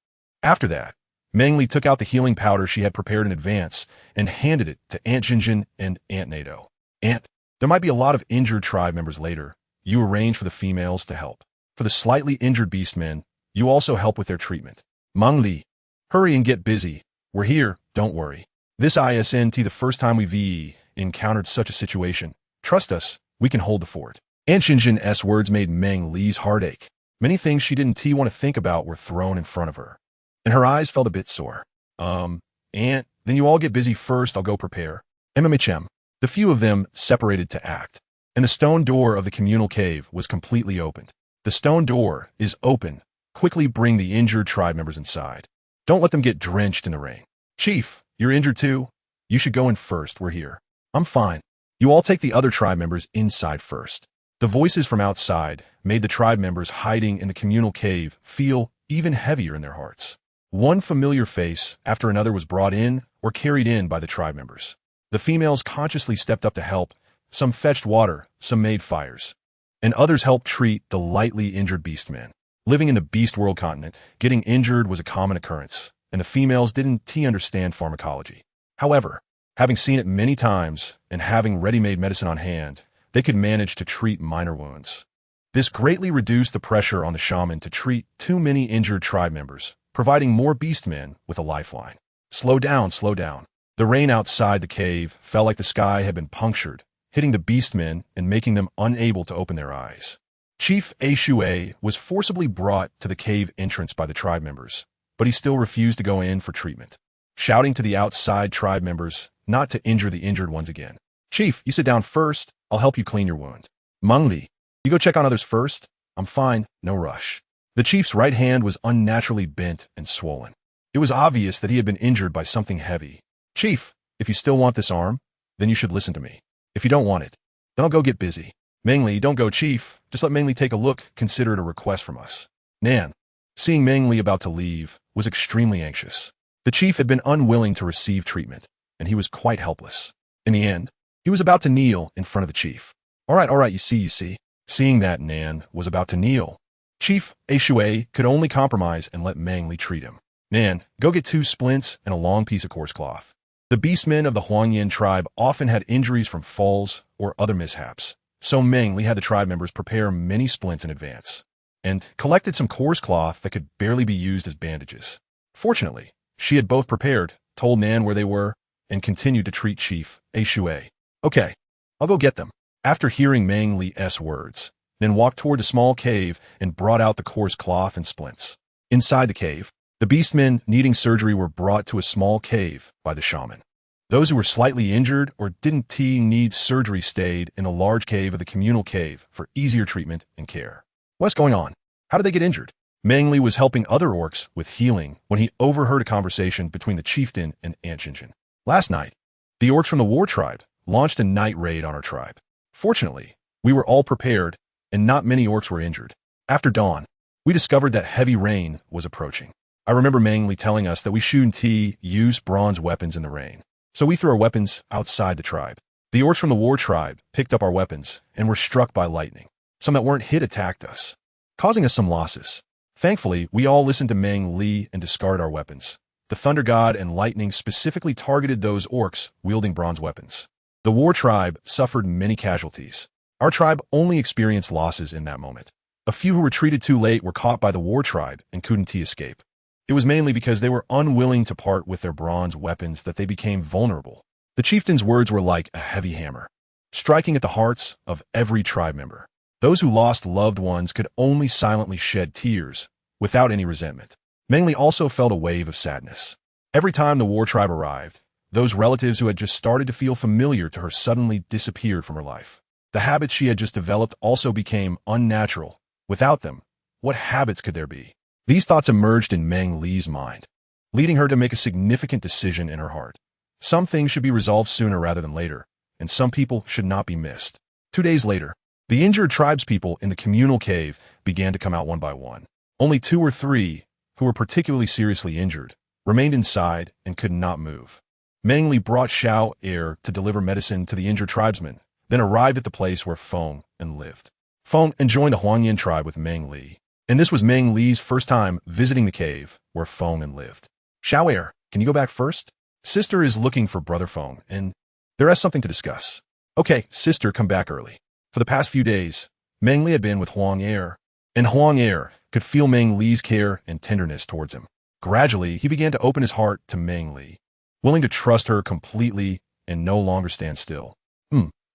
[SPEAKER 1] After that, Meng Li took out the healing powder she had prepared in advance and handed it to Aunt Jinjin and Aunt Nato. Aunt, there might be a lot of injured tribe members later. You arrange for the females to help. For the slightly injured beastmen, you also help with their treatment. Meng Li, hurry and get busy. We're here, don't worry. This isn't the first time we've encountered such a situation. Trust us, we can hold the fort. Aunt Jinjin's words made Meng Li's heart ache. Many things she didn't want to think about were thrown in front of her, and her eyes felt a bit sore. Aunt, then you all get busy first, I'll go prepare. MMHM. The few of them separated to act, and the stone door of the communal cave was completely opened. The stone door is open. Quickly bring the injured tribe members inside. Don't let them get drenched in the rain. Chief, you're injured too? You should go in first, we're here. I'm fine. You all take the other tribe members inside first. The voices from outside made the tribe members hiding in the communal cave feel even heavier in their hearts. One familiar face after another was brought in or carried in by the tribe members. The females consciously stepped up to help. Some fetched water, some made fires, and others helped treat the lightly injured beastmen. Living in the Beast World continent, getting injured was a common occurrence, and the females didn't understand pharmacology. However, having seen it many times and having ready-made medicine on hand, they could manage to treat minor wounds. This greatly reduced the pressure on the shaman to treat too many injured tribe members, providing more beastmen with a lifeline. Slow down, slow down. The rain outside the cave felt like the sky had been punctured, hitting the beastmen and making them unable to open their eyes. Chief Ashue was forcibly brought to the cave entrance by the tribe members, but he still refused to go in for treatment, shouting to the outside tribe members not to injure the injured ones again. Chief, you sit down first. I'll help you clean your wound. Meng Li, you go check on others first. I'm fine, no rush. The chief's right hand was unnaturally bent and swollen. It was obvious that he had been injured by something heavy. Chief, if you still want this arm, then you should listen to me. If you don't want it, then I'll go get busy. Meng Li, don't go, Chief. Just let Meng Li take a look. Consider it a request from us. Nan, seeing Meng Li about to leave, was extremely anxious. The chief had been unwilling to receive treatment, and he was quite helpless. In the end, he was about to kneel in front of the chief. All right, you see. Seeing that Nan was about to kneel, Chief Ashue could only compromise and let Meng Li treat him. Nan, go get 2 splints and a long piece of coarse cloth. The beastmen of the Huangyan tribe often had injuries from falls or other mishaps, so Meng Li had the tribe members prepare many splints in advance, and collected some coarse cloth that could barely be used as bandages. Fortunately, she had both prepared, told Nan where they were, and continued to treat Chief Ashue. Okay, I'll go get them. After hearing Meng Li's words, Nan walked toward the small cave and brought out the coarse cloth and splints. Inside the cave, the beastmen needing surgery were brought to a small cave by the shaman. Those who were slightly injured or didn't need surgery stayed in a large cave of the communal cave for easier treatment and care. What's going on? How did they get injured? Meng Li was helping other orcs with healing when he overheard a conversation between the chieftain and enchanting. Last night, the orcs from the war tribe launched a night raid on our tribe. Fortunately, we were all prepared, and not many orcs were injured. After dawn, we discovered that heavy rain was approaching. I remember Meng Li telling us that we shouldn't use bronze weapons in the rain, so we threw our weapons outside the tribe. The orcs from the war tribe picked up our weapons and were struck by lightning. Some that weren't hit attacked us, causing us some losses. Thankfully, we all listened to Meng Li and discarded our weapons. The thunder god and lightning specifically targeted those orcs wielding bronze weapons. The war tribe suffered many casualties. Our tribe only experienced losses in that moment. A few who retreated too late were caught by the war tribe and couldn't escape. It was mainly because they were unwilling to part with their bronze weapons that they became vulnerable. The chieftain's words were like a heavy hammer, striking at the hearts of every tribe member. Those who lost loved ones could only silently shed tears without any resentment. Meng Li also felt a wave of sadness. Every time the war tribe arrived, those relatives who had just started to feel familiar to her suddenly disappeared from her life. The habits she had just developed also became unnatural. Without them, what habits could there be? These thoughts emerged in Meng Li's mind, leading her to make a significant decision in her heart. Some things should be resolved sooner rather than later, and some people should not be missed. 2 days later, the injured tribespeople in the communal cave began to come out one by one. Only 2 or 3, who were particularly seriously injured, remained inside and could not move. Meng Li brought Xiao Er to deliver medicine to the injured tribesmen, then arrived at the place where Feng and lived. Feng joined the Huangyan tribe with Meng Li, and this was Meng Li's first time visiting the cave where Feng and lived. Xiao Er, can you go back first? Sister is looking for Brother Feng, and there is something to discuss. Okay, sister, come back early. For the past few days, Meng Li had been with Huang Er, and Huang Er could feel Meng Li's care and tenderness towards him. Gradually, he began to open his heart to Meng Li, willing to trust her completely and no longer stand still.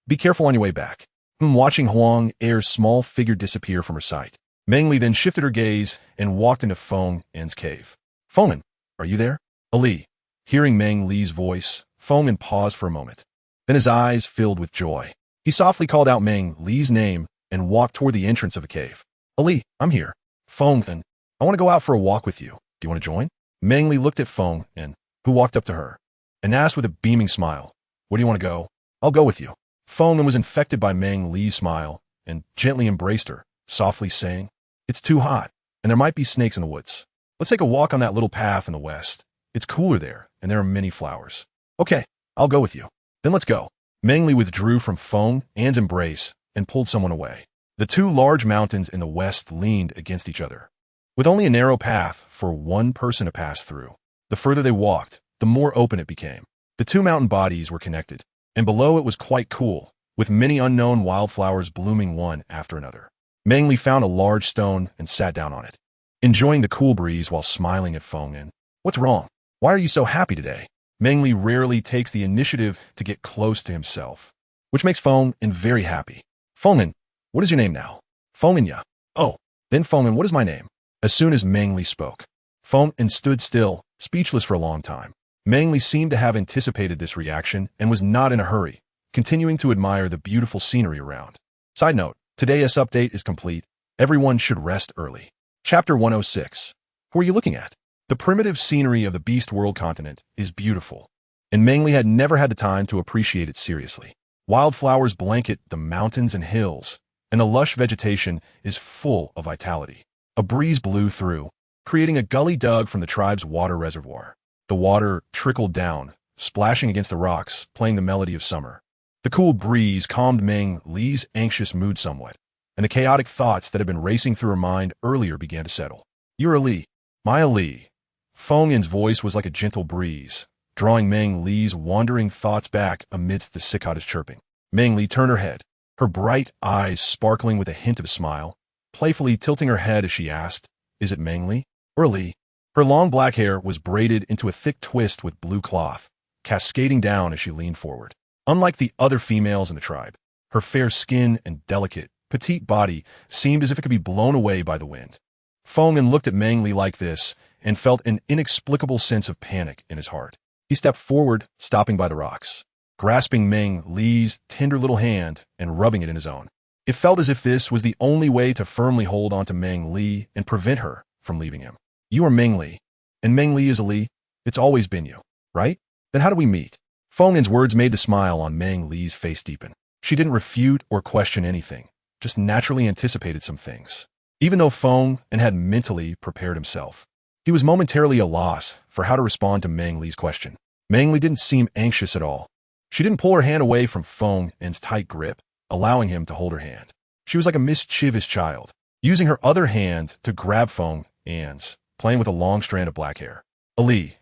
[SPEAKER 1] Be careful on your way back. Watching Huang Er's small figure disappear from her sight, Meng Li then shifted her gaze and walked into Feng En's cave. Feng, are you there? Ali. Hearing Meng Li's voice, Feng En paused for a moment. Then his eyes filled with joy. He softly called out Meng Li's name and walked toward the entrance of the cave. Ali, I'm here. Feng En, I want to go out for a walk with you. Do you want to join? Meng Li looked at Feng En, who walked up to her, and asked with a beaming smile, where do you want to go? I'll go with you. Feng En was infected by Meng Li's smile and gently embraced her, softly saying, it's too hot, and there might be snakes in the woods. Let's take a walk on that little path in the west. It's cooler there, and there are many flowers. Okay, I'll go with you. Then let's go. Meng Li withdrew from Feng En's embrace and pulled someone away. The 2 large mountains in the west leaned against each other, with only a narrow path for one person to pass through. The further they walked, the more open it became. The 2 mountain bodies were connected, and below it was quite cool, with many unknown wildflowers blooming one after another. Meng Li found a large stone and sat down on it, enjoying the cool breeze while smiling at Feng En. What's wrong? Why are you so happy today? Meng Li rarely takes the initiative to get close to himself, which makes Feng En very happy. Feng En, what is your name now? Feng En ya. Oh, then Feng En, what is my name? As soon as Meng Li spoke, Feng En stood still, speechless for a long time. Meng Li seemed to have anticipated this reaction and was not in a hurry, continuing to admire the beautiful scenery around. Side note, today's update is complete. Everyone should rest early. Chapter 106. Who are you looking at? The primitive scenery of the Beast World continent is beautiful, and Meng Li had never had the time to appreciate it seriously. Wildflowers blanket the mountains and hills, and the lush vegetation is full of vitality. A breeze blew through, creating a gully dug from the tribe's water reservoir. The water trickled down, splashing against the rocks, playing the melody of summer. The cool breeze calmed Meng Li's anxious mood somewhat, and the chaotic thoughts that had been racing through her mind earlier began to settle. You're Ali. My Ali. Feng En's voice was like a gentle breeze, drawing Meng Li's wandering thoughts back amidst the cicadas chirping. Meng Li turned her head, her bright eyes sparkling with a hint of a smile, playfully tilting her head as she asked, is it Meng Li or Ali? Her long black hair was braided into a thick twist with blue cloth, cascading down as she leaned forward. Unlike the other females in the tribe, her fair skin and delicate, petite body seemed as if it could be blown away by the wind. Feng En looked at Meng Li like this and felt an inexplicable sense of panic in his heart. He stepped forward, stopping by the rocks, grasping Meng Li's tender little hand and rubbing it in his own. It felt as if this was the only way to firmly hold on to Meng Li and prevent her from leaving him. You are Meng Li, and Meng Li is a Li. It's always been you, right? Then how do we meet? Feng'an's words made the smile on Meng Li's face deepen. She didn't refute or question anything, just naturally anticipated some things. Even though Feng'an had mentally prepared himself, he was momentarily at a loss for how to respond to Meng Li's question. Meng Li didn't seem anxious at all. She didn't pull her hand away from Feng'an's tight grip, allowing him to hold her hand. She was like a mischievous child, using her other hand to grab Feng'an's, playing with a long strand of black hair. Ali,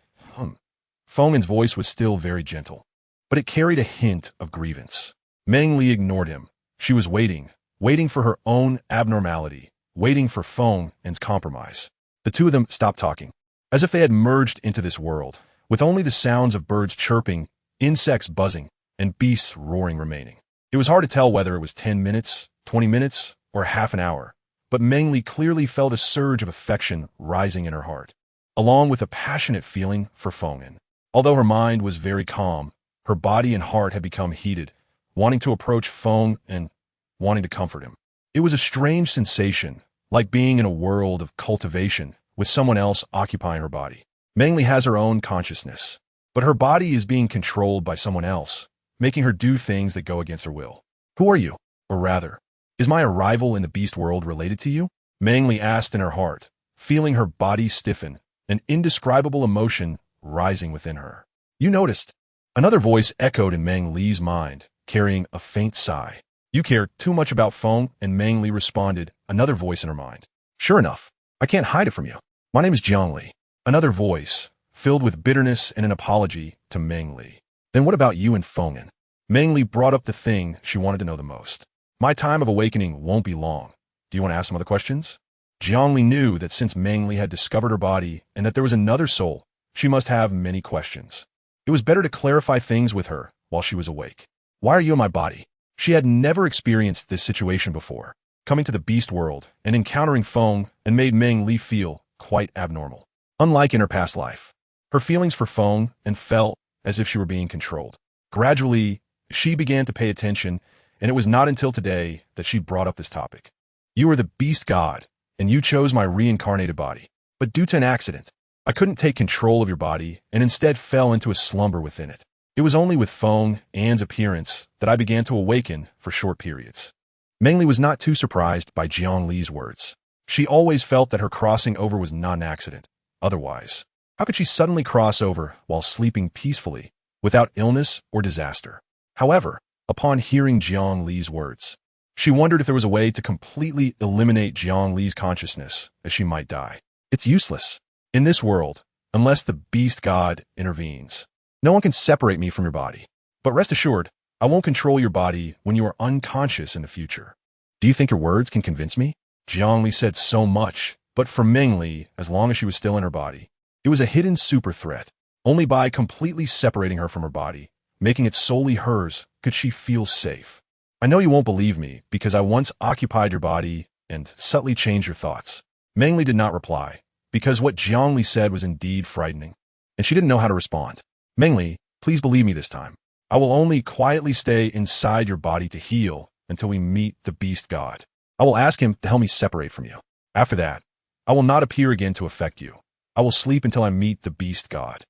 [SPEAKER 1] Feng'an's voice was still very gentle, but it carried a hint of grievance. Meng Li ignored him. She was waiting for her own abnormality, waiting for Feng'an's compromise. The two of them stopped talking, as if they had merged into this world, with only the sounds of birds chirping, insects buzzing, and beasts roaring remaining. It was hard to tell whether it was 10 minutes, 20 minutes, or half an hour, but Meng Li clearly felt a surge of affection rising in her heart, along with a passionate feeling for Feng'an. Although her mind was very calm, her body and heart had become heated, wanting to approach Feng'an and wanting to comfort him. It was a strange sensation, like being in a world of cultivation with someone else occupying her body. Meng Li has her own consciousness, but her body is being controlled by someone else, making her do things that go against her will. Who are you? Or rather, is my arrival in the beast world related to you? Meng Li asked in her heart, feeling her body stiffen, an indescribable emotion rising within her. You noticed. Another voice echoed in Meng Li's mind, carrying a faint sigh. You care too much about Feng'an, and Meng Li responded, another voice in her mind. Sure enough, I can't hide it from you. My name is Li. Another voice, filled with bitterness and an apology to Meng Li. Then what about you and Feng'an? Meng Li brought up the thing she wanted to know the most. My time of awakening won't be long. Do you want to ask some other questions? Li knew that since Meng Li had discovered her body and that there was another soul, she must have many questions. It was better to clarify things with her while she was awake. Why are you in my body? She had never experienced this situation before. Coming to the beast world and encountering Feng'an and made Meng Li feel quite abnormal. Unlike in her past life, her feelings for Feng'an and felt as if she were being controlled. Gradually, she began to pay attention, and it was not until today that she brought up this topic. You are the beast god, and you chose my reincarnated body. But due to an accident, I couldn't take control of your body and instead fell into a slumber within it. It was only with Feng'an's appearance that I began to awaken for short periods. Meng Li was not too surprised by Li's words. She always felt that her crossing over was not an accident. Otherwise, how could she suddenly cross over while sleeping peacefully, without illness or disaster? However, upon hearing Li's words, she wondered if there was a way to completely eliminate Li's consciousness, as she might die. It's useless. In this world, unless the beast god intervenes, no one can separate me from your body. But rest assured, I won't control your body when you are unconscious in the future. Do you think your words can convince me? Li said so much, but for Meng Li, as long as she was still in her body, it was a hidden super threat. Only by completely separating her from her body, making it solely hers, could she feel safe. I know you won't believe me because I once occupied your body and subtly changed your thoughts. Meng Li did not reply, because what Li said was indeed frightening, and she didn't know how to respond. Meng Li, please believe me this time. I will only quietly stay inside your body to heal until we meet the beast god. I will ask him to help me separate from you. After that, I will not appear again to affect you. I will sleep until I meet the beast god.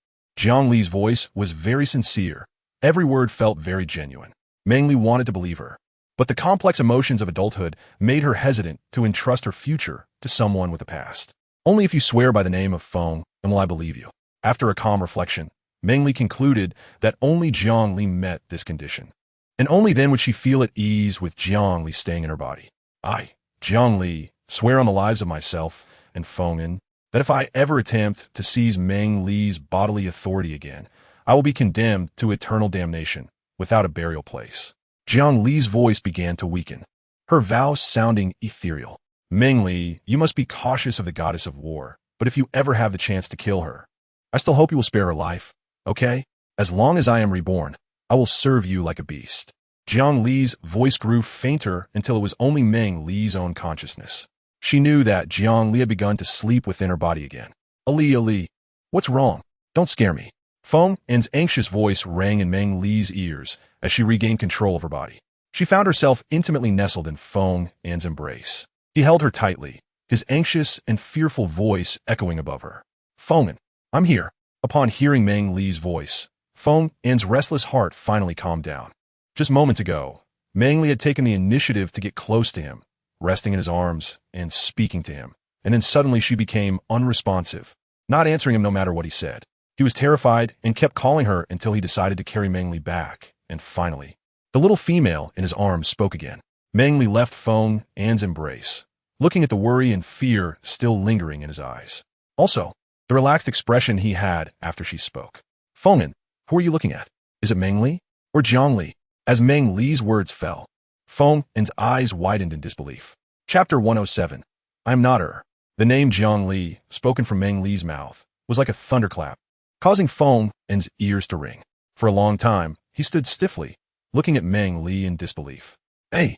[SPEAKER 1] Li's voice was very sincere. Every word felt very genuine. Meng Li wanted to believe her, but the complex emotions of adulthood made her hesitant to entrust her future to someone with a past. Only if you swear by the name of Feng'an will I believe you. After a calm reflection, Meng Li concluded that only Li met this condition, and only then would she feel at ease with Li staying in her body. I, Li, swear on the lives of myself and Feng'an that if I ever attempt to seize Meng Li's bodily authority again, I will be condemned to eternal damnation without a burial place. Li's voice began to weaken, her vow sounding ethereal. Meng Li, you must be cautious of the goddess of war, but if you ever have the chance to kill her, I still hope you will spare her life, okay? As long as I am reborn, I will serve you like a beast. Li's voice grew fainter until it was only Meng Li's own consciousness. She knew that Li had begun to sleep within her body again. Ali, what's wrong? Don't scare me. Feng'an's anxious voice rang in Meng Li's ears as she regained control of her body. She found herself intimately nestled in Feng An's embrace. He held her tightly, his anxious and fearful voice echoing above her. Feng An, I'm here. Upon hearing Meng Li's voice, Feng An's restless heart finally calmed down. Just moments ago, Meng Li had taken the initiative to get close to him, resting in his arms and speaking to him. And then suddenly she became unresponsive, not answering him no matter what he said. He was terrified and kept calling her until he decided to carry Meng Li back. And finally, the little female in his arms spoke again. Meng Li left Feng An's embrace, looking at the worry and fear still lingering in his eyes. Also, the relaxed expression he had after she spoke. Feng An, who are you looking at? Is it Meng Li or Jiang Li? As Meng Li's words fell, Feng An's eyes widened in disbelief. Chapter 107. I'm not her. The name Jiang Li, spoken from Meng Li's mouth, was like a thunderclap, causing Feng An's ears to ring. For a long time, he stood stiffly, looking at Meng Li in disbelief. Hey,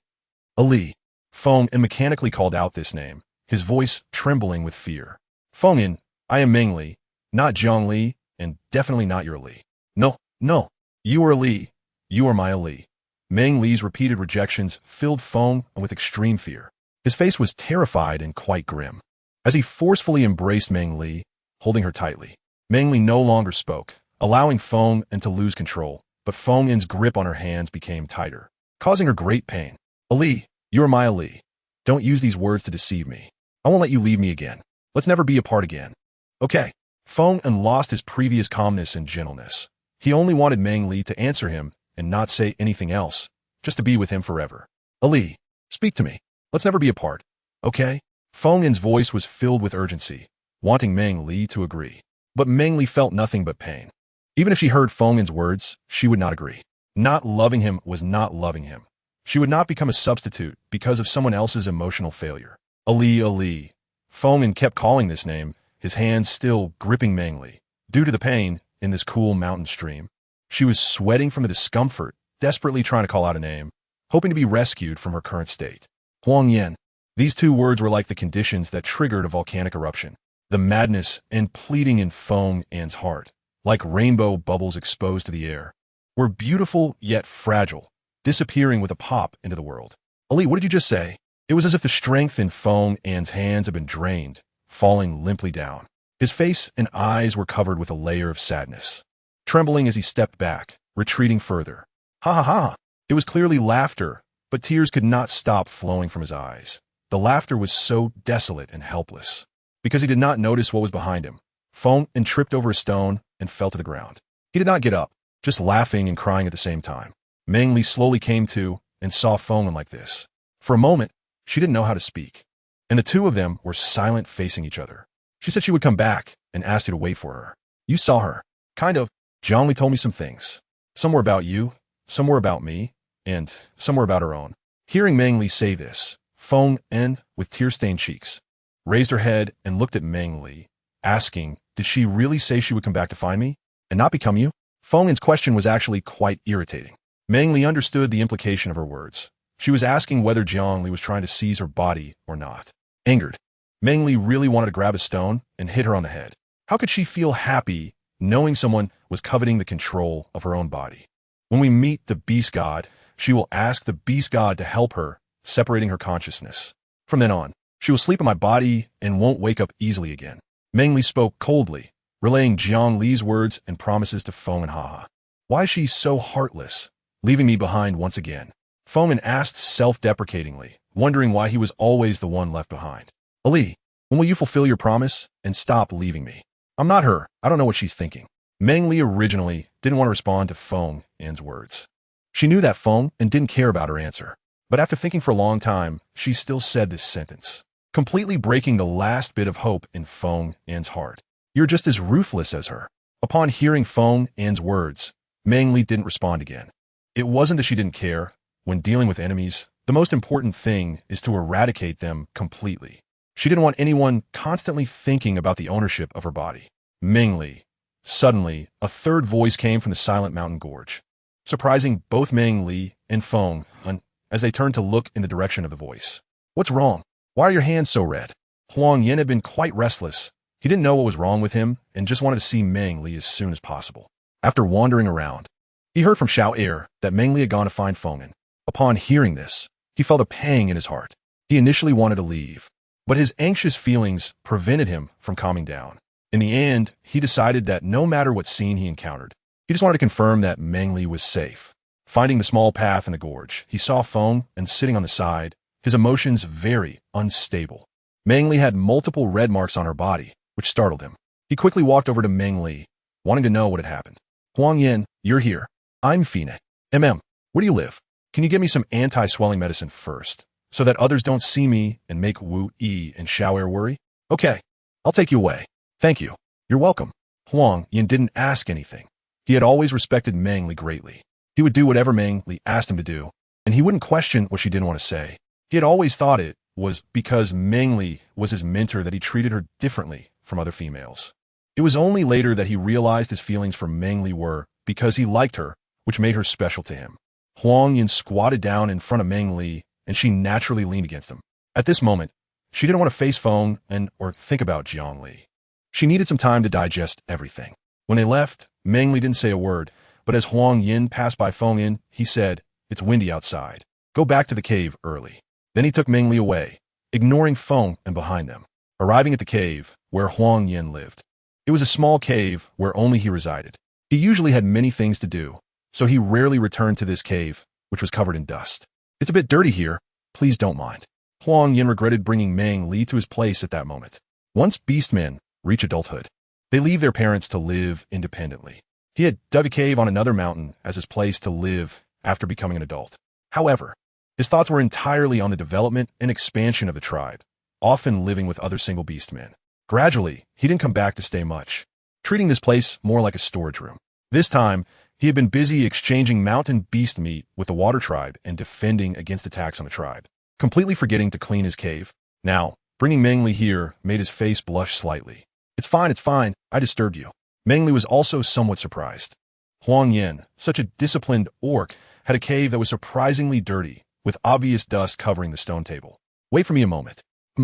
[SPEAKER 1] Ali. Feng An mechanically called out this name, his voice trembling with fear. Feng An, I am Meng Li, not Jiang Li, and definitely not your Ali. No, no, you are Ali. You are my Ali. Meng Li's repeated rejections filled Feng An with extreme fear. His face was terrified and quite grim. As he forcefully embraced Meng Li, holding her tightly, Meng Li no longer spoke, allowing Feng An to lose control, but Feng An's grip on her hands became tighter, causing her great pain. Ali, you are my Ali. Don't use these words to deceive me. I won't let you leave me again. Let's never be apart again. Okay. Feng An lost his previous calmness and gentleness. He only wanted Meng Li to answer him and not say anything else, just to be with him forever. Ali, speak to me. Let's never be apart. Okay? Feng An's voice was filled with urgency, wanting Meng Li to agree. But Meng Li felt nothing but pain. Even if she heard Feng An's words, she would not agree. Not loving him was not loving him. She would not become a substitute because of someone else's emotional failure. Ali, Ali. Feng An kept calling this name, his hands still gripping Meng Li. Due to the pain in this cool mountain stream, she was sweating from the discomfort, desperately trying to call out a name, hoping to be rescued from her current state. Huang Yan. These two words were like the conditions that triggered a volcanic eruption. The madness and pleading in Feng An's heart, like rainbow bubbles exposed to the air, were beautiful yet fragile, disappearing with a pop into the world. Ali, what did you just say? It was as if the strength in Feng An's hands had been drained, falling limply down. His face and eyes were covered with a layer of sadness, trembling as he stepped back, retreating further. Ha ha ha! It was clearly laughter, but tears could not stop flowing from his eyes. The laughter was so desolate and helpless. Because he did not notice what was behind him, Feng An tripped over a stone and fell to the ground. He did not get up, just laughing and crying at the same time. Meng Li slowly came to and saw Feng An like this. For a moment, she didn't know how to speak, and the two of them were silent, facing each other. She said she would come back and asked you to wait for her. You saw her. Kind of. Jiang Li told me some things. Some were about you, some were about me, and some were about her own. Hearing Meng Li say this, Feng An, with tear-stained cheeks, raised her head and looked at Meng Li, asking, did she really say she would come back to find me and not become you? Feng An's question was actually quite irritating. Meng Li understood the implication of her words. She was asking whether Jiang Li was trying to seize her body or not. Angered, Meng Li really wanted to grab a stone and hit her on the head. How could she feel happy knowing someone was coveting the control of her own body? When we meet the Beast God, she will ask the Beast God to help her, separating her consciousness. From then on, she will sleep in my body and won't wake up easily again. Meng Li spoke coldly, relaying Jiang Li's words and promises to Feng An. Haha. Why is she so heartless, leaving me behind once again? Feng An asked self-deprecatingly, wondering why he was always the one left behind. Ali, when will you fulfill your promise and stop leaving me? I'm not her. I don't know what she's thinking. Meng Li originally didn't want to respond to Feng An's words. She knew that Feng An didn't care about her answer. But after thinking for a long time, she still said this sentence, completely breaking the last bit of hope in Feng An's heart. You're just as ruthless as her. Upon hearing Feng An's words, Meng Li didn't respond again. It wasn't that she didn't care. When dealing with enemies, the most important thing is to eradicate them completely. She didn't want anyone constantly thinking about the ownership of her body. Meng Li. Suddenly, a third voice came from the silent mountain gorge, surprising both Meng Li and Feng An as they turned to look in the direction of the voice. What's wrong? Why are your hands so red? Huang Yan had been quite restless. He didn't know what was wrong with him and just wanted to see Meng Li as soon as possible. After wandering around, he heard from Xiao Er that Meng Li had gone to find Feng An. Upon hearing this, he felt a pang in his heart. He initially wanted to leave, but his anxious feelings prevented him from calming down. In the end, he decided that no matter what scene he encountered, he just wanted to confirm that Meng Li was safe. Finding the small path in the gorge, he saw Feng and sitting on the side, his emotions very unstable. Meng Li had multiple red marks on her body, which startled him. He quickly walked over to Meng Li, wanting to know what had happened. Huang Yin, you're here. I'm Fina. Where do you live? Can you get me some anti-swelling medicine first, so that others don't see me and make Wu Yi and Xiao Er worry? Okay, I'll take you away. Thank you. You're welcome. Huang Yin didn't ask anything. He had always respected Meng Li greatly. He would do whatever Meng Li asked him to do, and he wouldn't question what she didn't want to say. He had always thought it was because Meng Li was his mentor that he treated her differently from other females. It was only later that he realized his feelings for Meng Li were because he liked her, which made her special to him. Huang Yin squatted down in front of Meng Li, and she naturally leaned against him. At this moment, she didn't want to face Feng or think about Jiang Li. She needed some time to digest everything. When they left, Meng Li didn't say a word, but as Huang Yin passed by Feng Yin, he said, "It's windy outside. Go back to the cave early." Then he took Meng Li away, ignoring Feng and behind them, arriving at the cave where Huang Yin lived. It was a small cave where only he resided. He usually had many things to do, so he rarely returned to this cave, which was covered in dust. "It's a bit dirty here. Please don't mind." Huang Yin regretted bringing Meng Li to his place at that moment. Once beastmen reach adulthood, they leave their parents to live independently. He had dug a cave on another mountain as his place to live after becoming an adult. However, his thoughts were entirely on the development and expansion of the tribe, often living with other single beastmen. Gradually, he didn't come back to stay much, treating this place more like a storage room. This time, he had been busy exchanging mountain beast meat with the water tribe and defending against attacks on the tribe, completely forgetting to clean his cave. Now, bringing Meng Li here made his face blush slightly. It's fine, I disturbed you." Meng Li was also somewhat surprised. Huang Yin, such a disciplined orc, had a cave that was surprisingly dirty, with obvious dust covering the stone table. "Wait for me a moment."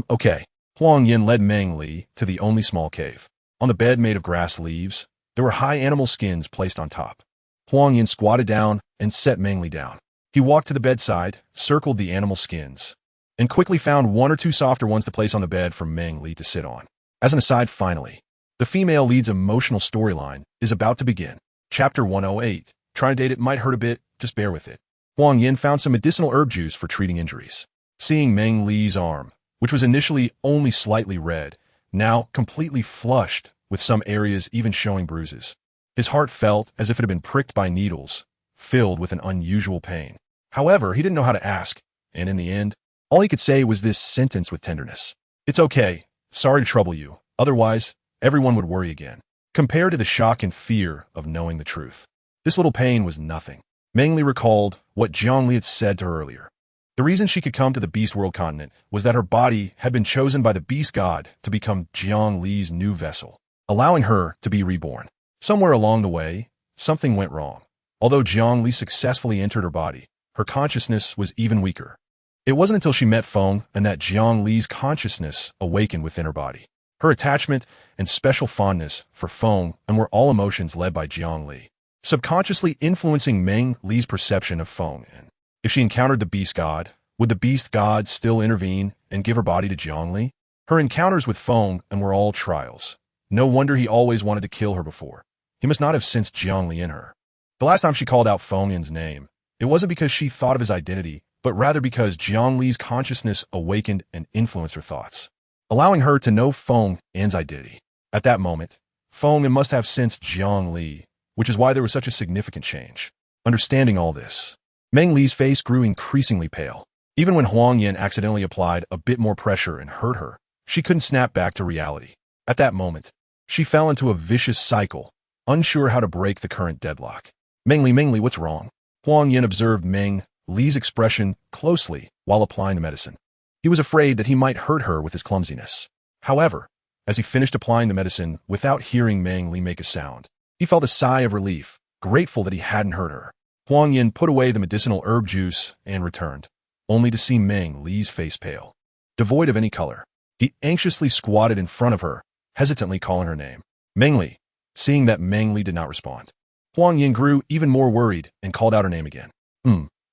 [SPEAKER 1] Okay." Huang Yin led Meng Li to the only small cave. On the bed made of grass leaves, there were high animal skins placed on top. Huang Yin squatted down and set Meng Li down. He walked to the bedside, circled the animal skins, and quickly found one or two softer ones to place on the bed for Meng Li to sit on. As an aside, finally, the female lead's emotional storyline is about to begin. Chapter 108. Trying to date it might hurt a bit, just bear with it. Huang Yin found some medicinal herb juice for treating injuries. Seeing Meng Li's arm, which was initially only slightly red, now completely flushed, with some areas even showing bruises, his heart felt as if it had been pricked by needles, filled with an unusual pain. However, he didn't know how to ask, and in the end, all he could say was this sentence with tenderness. "It's okay. Sorry to trouble you. Otherwise, everyone would worry again." Compared to the shock and fear of knowing the truth, this little pain was nothing. Meng Li recalled what Jiang Li had said to her earlier. The reason she could come to the Beast World continent was that her body had been chosen by the Beast God to become Jiang Li's new vessel, allowing her to be reborn. Somewhere along the way, something went wrong. Although Jiang Li successfully entered her body, her consciousness was even weaker. It wasn't until she met Feng and that Jiang Li's consciousness awakened within her body. Her attachment and special fondness for Feng were all emotions led by Jiang Li, subconsciously influencing Meng Li's perception of Feng. And if she encountered the Beast God, would the Beast God still intervene and give her body to Jiang Li? Her encounters with Feng were all trials. No wonder he always wanted to kill her before. He must not have sensed Jiang Li in her. The last time she called out Feng Yin's name, it wasn't because she thought of his identity, but rather because Jiang Li's consciousness awakened and influenced her thoughts, allowing her to know Feng Yin's identity. At that moment, Feng Yin must have sensed Jiang Li, which is why there was such a significant change. Understanding all this, Meng Li's face grew increasingly pale. Even when Huang Yin accidentally applied a bit more pressure and hurt her, she couldn't snap back to reality. At that moment, she fell into a vicious cycle, unsure how to break the current deadlock. Meng Li, what's wrong?" Huang Yin observed Meng Li's expression closely while applying the medicine. He was afraid that he might hurt her with his clumsiness. However, as he finished applying the medicine without hearing Meng Li make a sound, he felt a sigh of relief, grateful that he hadn't hurt her. Huang Yin put away the medicinal herb juice and returned, only to see Meng Li's face pale, devoid of any color. He anxiously squatted in front of her, hesitantly calling her name. "Meng Li." Seeing that Meng Li did not respond, Huang Yin grew even more worried and called out her name again.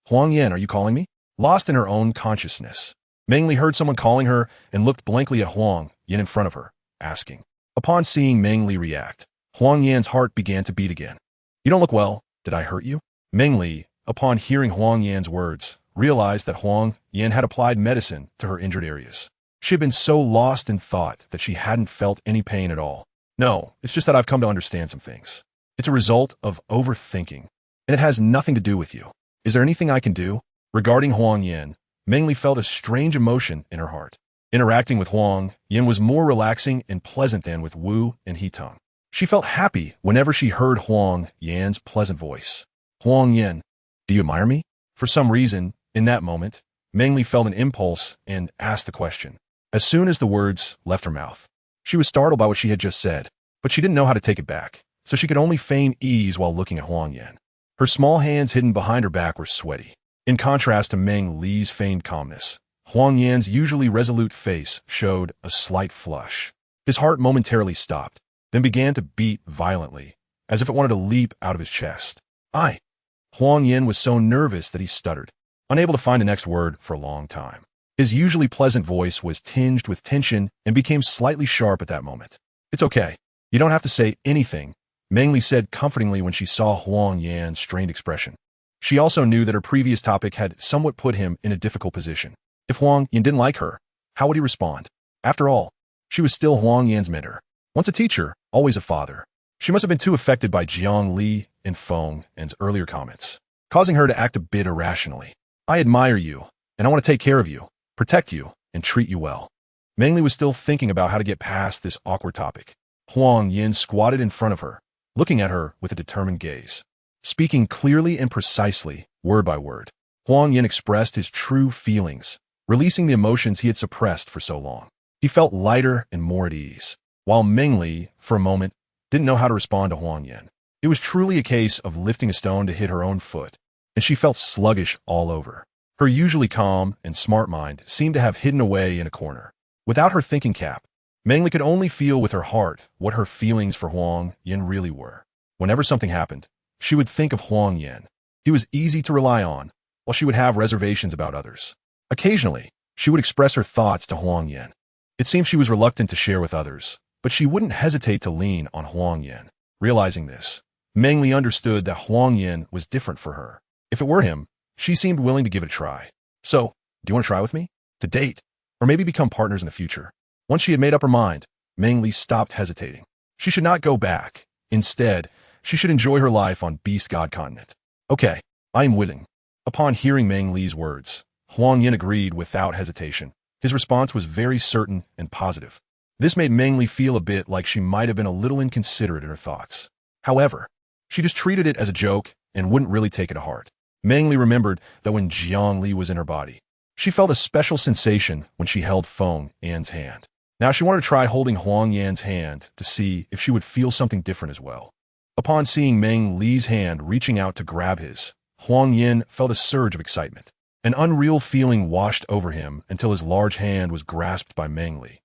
[SPEAKER 1] Huang Yan, are you calling me? Lost in her own consciousness, Meng Li heard someone calling her and looked blankly at Huang Yan in front of her, asking. Upon seeing Meng Li react, Huang Yan's heart began to beat again. You don't look well. Did I hurt you? Meng Li, upon hearing Huang Yan's words, realized that Huang Yan had applied medicine to her injured areas. She had been so lost in thought that she hadn't felt any pain at all. No, it's just that I've come to understand some things. It's a result of overthinking, and it has nothing to do with you. Is there anything I can do? Regarding Huang Yan, Meng Li felt a strange emotion in her heart. Interacting with Huang Yan was more relaxing and pleasant than with Wu and Hetung. She felt happy whenever she heard Huang Yan's pleasant voice. Huang Yan, do you admire me? For some reason, in that moment, Meng Li felt an impulse and asked the question. As soon as the words left her mouth, she was startled by what she had just said, but she didn't know how to take it back, so she could only feign ease while looking at Huang Yan. Her small hands hidden behind her back were sweaty. In contrast to Meng Li's feigned calmness, Huang Yan's usually resolute face showed a slight flush. His heart momentarily stopped, then began to beat violently, as if it wanted to leap out of his chest. Huang Yan was so nervous that he stuttered, unable to find the next word for a long time. His usually pleasant voice was tinged with tension and became slightly sharp at that moment. It's okay. You don't have to say anything, Meng Li said comfortingly when she saw Huang Yan's strained expression. She also knew that her previous topic had somewhat put him in a difficult position. If Huang Yan didn't like her, how would he respond? After all, she was still Huang Yan's mentor. Once a teacher, always a father. She must have been too affected by Jiang Li and Feng An's earlier comments, causing her to act a bit irrationally. I admire you, and I want to take care of you, protect you, and treat you well. Meng Li was still thinking about how to get past this awkward topic. Huang Yan squatted in front of her, looking at her with a determined gaze. Speaking clearly and precisely, word by word, Huang Yan expressed his true feelings, releasing the emotions he had suppressed for so long. He felt lighter and more at ease, while Meng Li, for a moment, didn't know how to respond to Huang Yan. It was truly a case of lifting a stone to hit her own foot, and she felt sluggish all over. Her usually calm and smart mind seemed to have hidden away in a corner. Without her thinking cap, Meng Li could only feel with her heart what her feelings for Huang Yan really were. Whenever something happened, she would think of Huang Yan. He was easy to rely on, while she would have reservations about others. Occasionally, she would express her thoughts to Huang Yan. It seemed she was reluctant to share with others, but she wouldn't hesitate to lean on Huang Yan. Realizing this, Meng Li understood that Huang Yan was different for her. If it were him, she seemed willing to give it a try. So, do you want to try with me? To date, or maybe become partners in the future? Once she had made up her mind, Meng Li stopped hesitating. She should not go back. Instead, she should enjoy her life on Beast God continent. Okay, I am willing. Upon hearing Meng Li's words, Huang Yan agreed without hesitation. His response was very certain and positive. This made Meng Li feel a bit like she might have been a little inconsiderate in her thoughts. However, she just treated it as a joke and wouldn't really take it to heart. Meng Li remembered that when Jiang Li was in her body, she felt a special sensation when she held Feng An's hand. Now she wanted to try holding Huang Yan's hand to see if she would feel something different as well. Upon seeing Meng Li's hand reaching out to grab his, Huang Yan felt a surge of excitement. An unreal feeling washed over him until his large hand was grasped by Meng Li.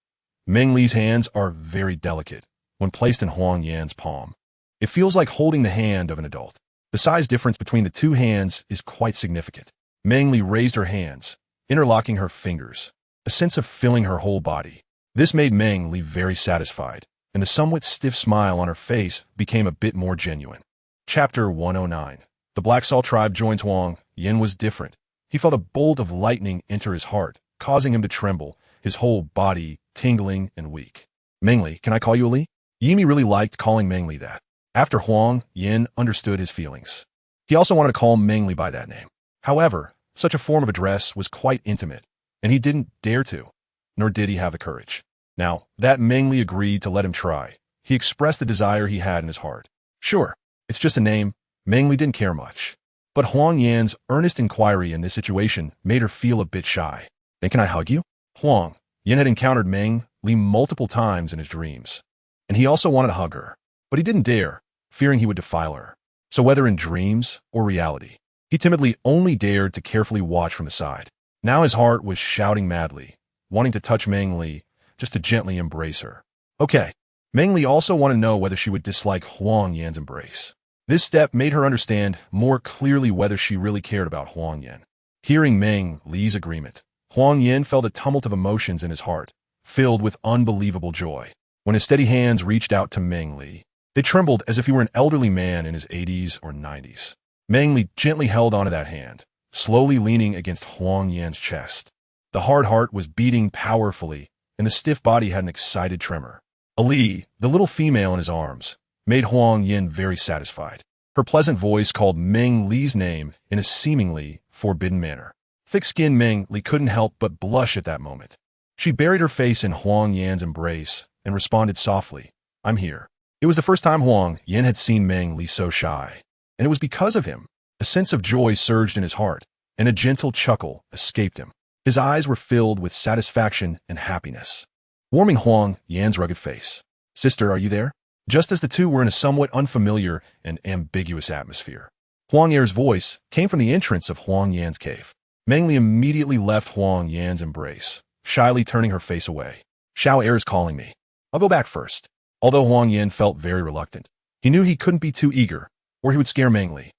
[SPEAKER 1] Meng Li's hands are very delicate when placed in Huang Yan's palm. It feels like holding the hand of an adult. The size difference between the two hands is quite significant. Meng Li raised her hands, interlocking her fingers, a sense of filling her whole body. This made Meng Li very satisfied, and the somewhat stiff smile on her face became a bit more genuine. Chapter 109. The Black Salt tribe joins Huang Yan was different. He felt a bolt of lightning enter his heart, causing him to tremble, his whole body tingling and weak. Meng Li, can I call you Li? Yimi really liked calling Meng Li that. After Huang Yan understood his feelings, he also wanted to call Meng Li by that name. However, such a form of address was quite intimate, and he didn't dare to, nor did he have the courage. Now, that Meng Li agreed to let him try. He expressed the desire he had in his heart. Sure, it's just a name. Meng Li didn't care much. But Huang Yan's earnest inquiry in this situation made her feel a bit shy. Then can I hug you? Huang Yan had encountered Meng Li multiple times in his dreams, and he also wanted to hug her. But he didn't dare, fearing he would defile her. So whether in dreams or reality, he timidly only dared to carefully watch from the side. Now his heart was shouting madly, wanting to touch Meng Li, just to gently embrace her. Okay, Meng Li also wanted to know whether she would dislike Huang Yan's embrace. This step made her understand more clearly whether she really cared about Huang Yan. Hearing Meng Li's agreement, Huang Yan felt a tumult of emotions in his heart, filled with unbelievable joy. When his steady hands reached out to Meng Li, they trembled as if he were an elderly man in his 80s or 90s. Meng Li gently held onto that hand, slowly leaning against Huang Yan's chest. The hard heart was beating powerfully, and the stiff body had an excited tremor. Ali, the little female in his arms, made Huang Yan very satisfied. Her pleasant voice called Meng Li's name in a seemingly forbidden manner. Thick-skinned Meng Li couldn't help but blush at that moment. She buried her face in Huang Yan's embrace and responded softly, "I'm here." It was the first time Huang Yan had seen Meng Li so shy, and it was because of him. A sense of joy surged in his heart, and a gentle chuckle escaped him. His eyes were filled with satisfaction and happiness, warming Huang Yan's rugged face. "Sister, are you there?" Just as the two were in a somewhat unfamiliar and ambiguous atmosphere, Huang Yan's voice came from the entrance of Huang Yan's cave. Meng Li immediately left Huang Yan's embrace, shyly turning her face away. "Xiao Er is calling me. I'll go back first." Although Huang Yan felt very reluctant, he knew he couldn't be too eager, or he would scare Meng Li.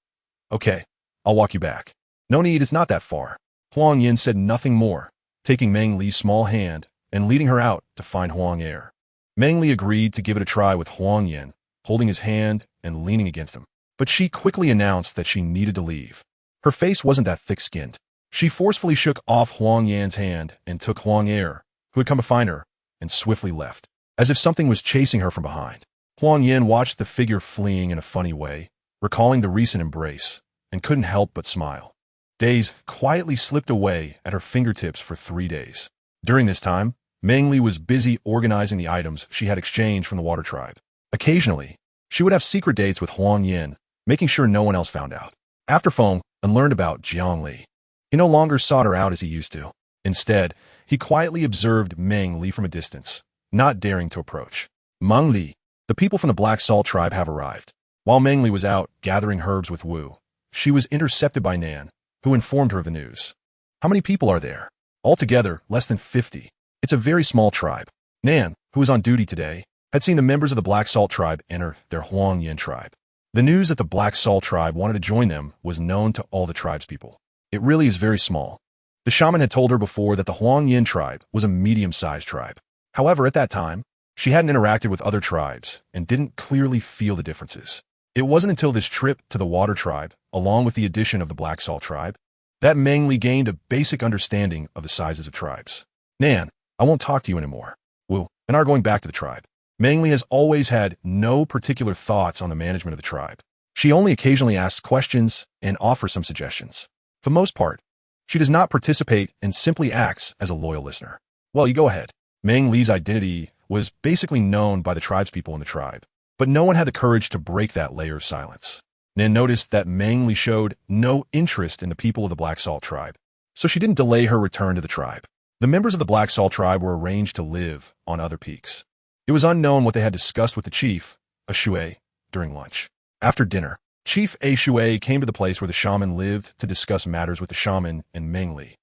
[SPEAKER 1] "Okay, I'll walk you back." "No need, it's not that far." Huang Yan said nothing more, taking Meng Li's small hand and leading her out to find Huang Er. Meng Li agreed to give it a try with Huang Yan, holding his hand and leaning against him. But she quickly announced that she needed to leave. Her face wasn't that thick-skinned. She forcefully shook off Huang Yan's hand and took Huang Er, who had come to find her, and swiftly left, as if something was chasing her from behind. Huang Yan watched the figure fleeing in a funny way, recalling the recent embrace, and couldn't help but smile. Days quietly slipped away at her fingertips for 3 days. During this time, Meng Li was busy organizing the items she had exchanged from the water tribe. Occasionally, she would have secret dates with Huang Yan, making sure no one else found out. After Feng learned about Jiang Li, he no longer sought her out as he used to. Instead, he quietly observed Meng Li from a distance, not daring to approach. Meng Li, the people from the Black Salt tribe have arrived. While Meng Li was out gathering herbs with Wu, she was intercepted by Nan, who informed her of the news. "How many people are there?" "Altogether, less than 50. It's a very small tribe." Nan, who was on duty today, had seen the members of the Black Salt tribe enter their Huang Yan tribe. The news that the Black Salt tribe wanted to join them was known to all the tribespeople. It really is very small. The shaman had told her before that the Huang Yan tribe was a medium-sized tribe. However, at that time, she hadn't interacted with other tribes and didn't clearly feel the differences. It wasn't until this trip to the Water tribe, along with the addition of the Black Salt tribe, that Meng Li gained a basic understanding of the sizes of tribes. "Nan, I won't talk to you anymore. Wu and I are going back to the tribe." Meng Li has always had no particular thoughts on the management of the tribe. She only occasionally asks questions and offers some suggestions. For the most part, she does not participate and simply acts as a loyal listener. "Well, you go ahead." Meng Li's identity was basically known by the tribespeople in the tribe, but no one had the courage to break that layer of silence. Nan noticed that Meng Li showed no interest in the people of the Black Salt tribe, so she didn't delay her return to the tribe. The members of the Black Salt tribe were arranged to live on other peaks. It was unknown what they had discussed with the chief, a Shui, during lunch. After dinner, Chief A Shui came to the place where the shaman lived to discuss matters with the shaman and Meng Li.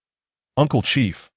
[SPEAKER 1] Uncle Chief.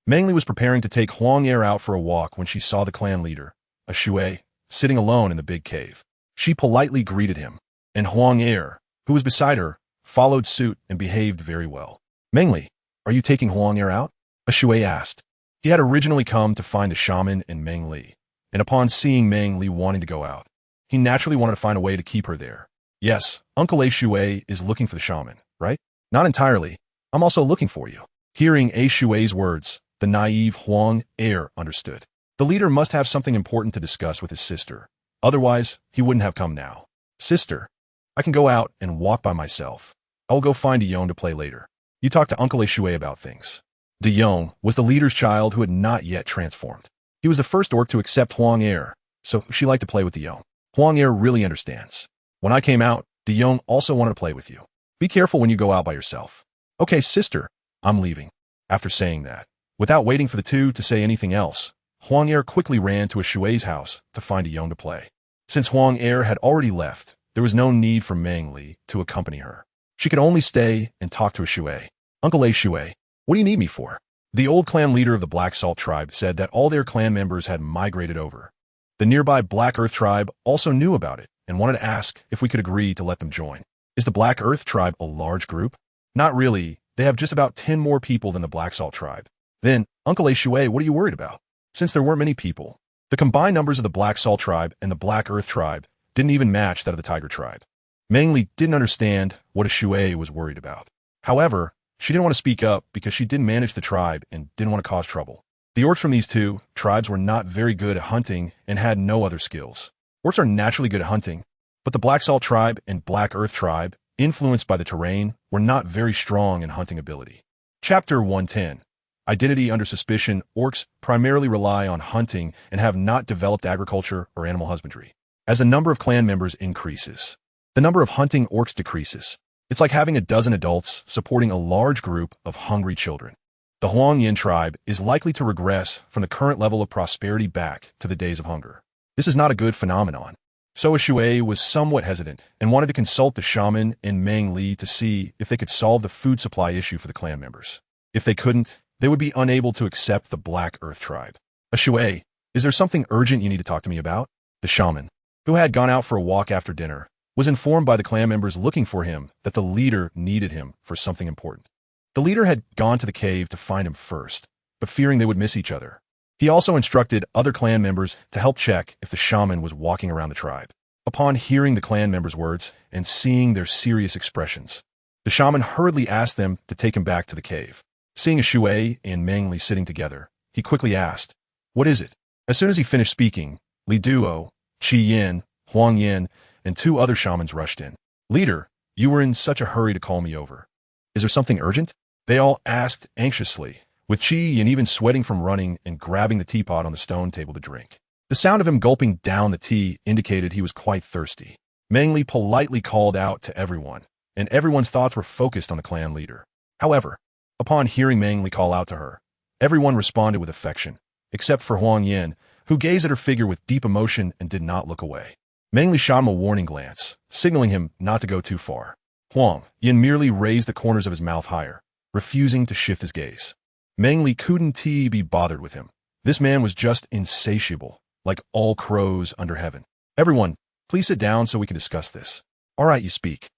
[SPEAKER 1] Meng Li was preparing to take Huang Er out for a walk when she saw the clan leader, a Shui, sitting alone in the big cave. She politely greeted him, and Huang Er, who was beside her, followed suit and behaved very well. "Meng Li, are you taking Huang Er out?" a Shui asked. He had originally come to find the shaman and Meng Li, and upon seeing Meng Li wanting to go out, he naturally wanted to find a way to keep her there. "Yes, Uncle A Shui is looking for the shaman, right?" "Not entirely. I'm also looking for you." Hearing A Shui's words, the naive Huang Er understood. The leader must have something important to discuss with his sister. Otherwise, he wouldn't have come now. "Sister, I can go out and walk by myself. I will go find a Yong to play later. You talk to Uncle A Shui about things." De Yong was the leader's child who had not yet transformed. He was the first orc to accept Huang Er, so she liked to play with De Yong. Huang Er really understands. "When I came out, De Yong also wanted to play with you. Be careful when you go out by yourself." "Okay, sister, I'm leaving." After saying that, without waiting for the two to say anything else, Huang Er quickly ran to a Shui's house to find a Yong to play. Since Huang Er had already left, there was no need for Meng Li to accompany her. She could only stay and talk to a Shui. "Uncle A Shui, what do you need me for?" The old clan leader of the Black Salt tribe said that all their clan members had migrated over. The nearby Black Earth tribe also knew about it and wanted to ask if we could agree to let them join. Is the Black Earth tribe a large group? Not really. They have just about 10 more people than the Black Salt tribe. Then, Uncle Shui, what are you worried about? Since there weren't many people, the combined numbers of the Black Salt tribe and the Black Earth tribe didn't even match that of the Tiger tribe. Meng Li didn't understand what Shui was worried about. However, she didn't want to speak up because she didn't manage the tribe and didn't want to cause trouble. The orcs from these two tribes were not very good at hunting and had no other skills. Orcs are naturally good at hunting, but the Black Salt tribe and Black Earth tribe, influenced by the terrain, were not very strong in hunting ability. Chapter 110. Identity under suspicion. Orcs primarily rely on hunting and have not developed agriculture or animal husbandry. As the number of clan members increases, the number of hunting orcs decreases. It's like having a dozen adults supporting a large group of hungry children. The Huangyin tribe is likely to regress from the current level of prosperity back to the days of hunger. This is not a good phenomenon. So Shui was somewhat hesitant and wanted to consult the shaman and Meng Li to see if they could solve the food supply issue for the clan members. If they couldn't, they would be unable to accept the Black Earth tribe. Shui, is there something urgent you need to talk to me about? The shaman, who had gone out for a walk after dinner, was informed by the clan members looking for him that the leader needed him for something important. The leader had gone to the cave to find him first, but fearing they would miss each other. He also instructed other clan members to help check if the shaman was walking around the tribe. Upon hearing the clan members' words and seeing their serious expressions, the shaman hurriedly asked them to take him back to the cave. Seeing Shui and Meng Li sitting together, he quickly asked, "What is it?" As soon as he finished speaking, Li Duo, Qi Yin, Huang Yin, and two other shamans rushed in. "Leader, you were in such a hurry to call me over. Is there something urgent?" They all asked anxiously, with Qi Yin even sweating from running and grabbing the teapot on the stone table to drink. The sound of him gulping down the tea indicated he was quite thirsty. Meng Li politely called out to everyone, and everyone's thoughts were focused on the clan leader. However, upon hearing Meng Li call out to her, everyone responded with affection, except for Huang Yin, who gazed at her figure with deep emotion and did not look away. Meng Li shot him a warning glance, signaling him not to go too far. Huang Yin merely raised the corners of his mouth higher, refusing to shift his gaze. Meng Li couldn't be bothered with him. This man was just insatiable, like all crows under heaven. "Everyone, please sit down so we can discuss this." "All right, you speak."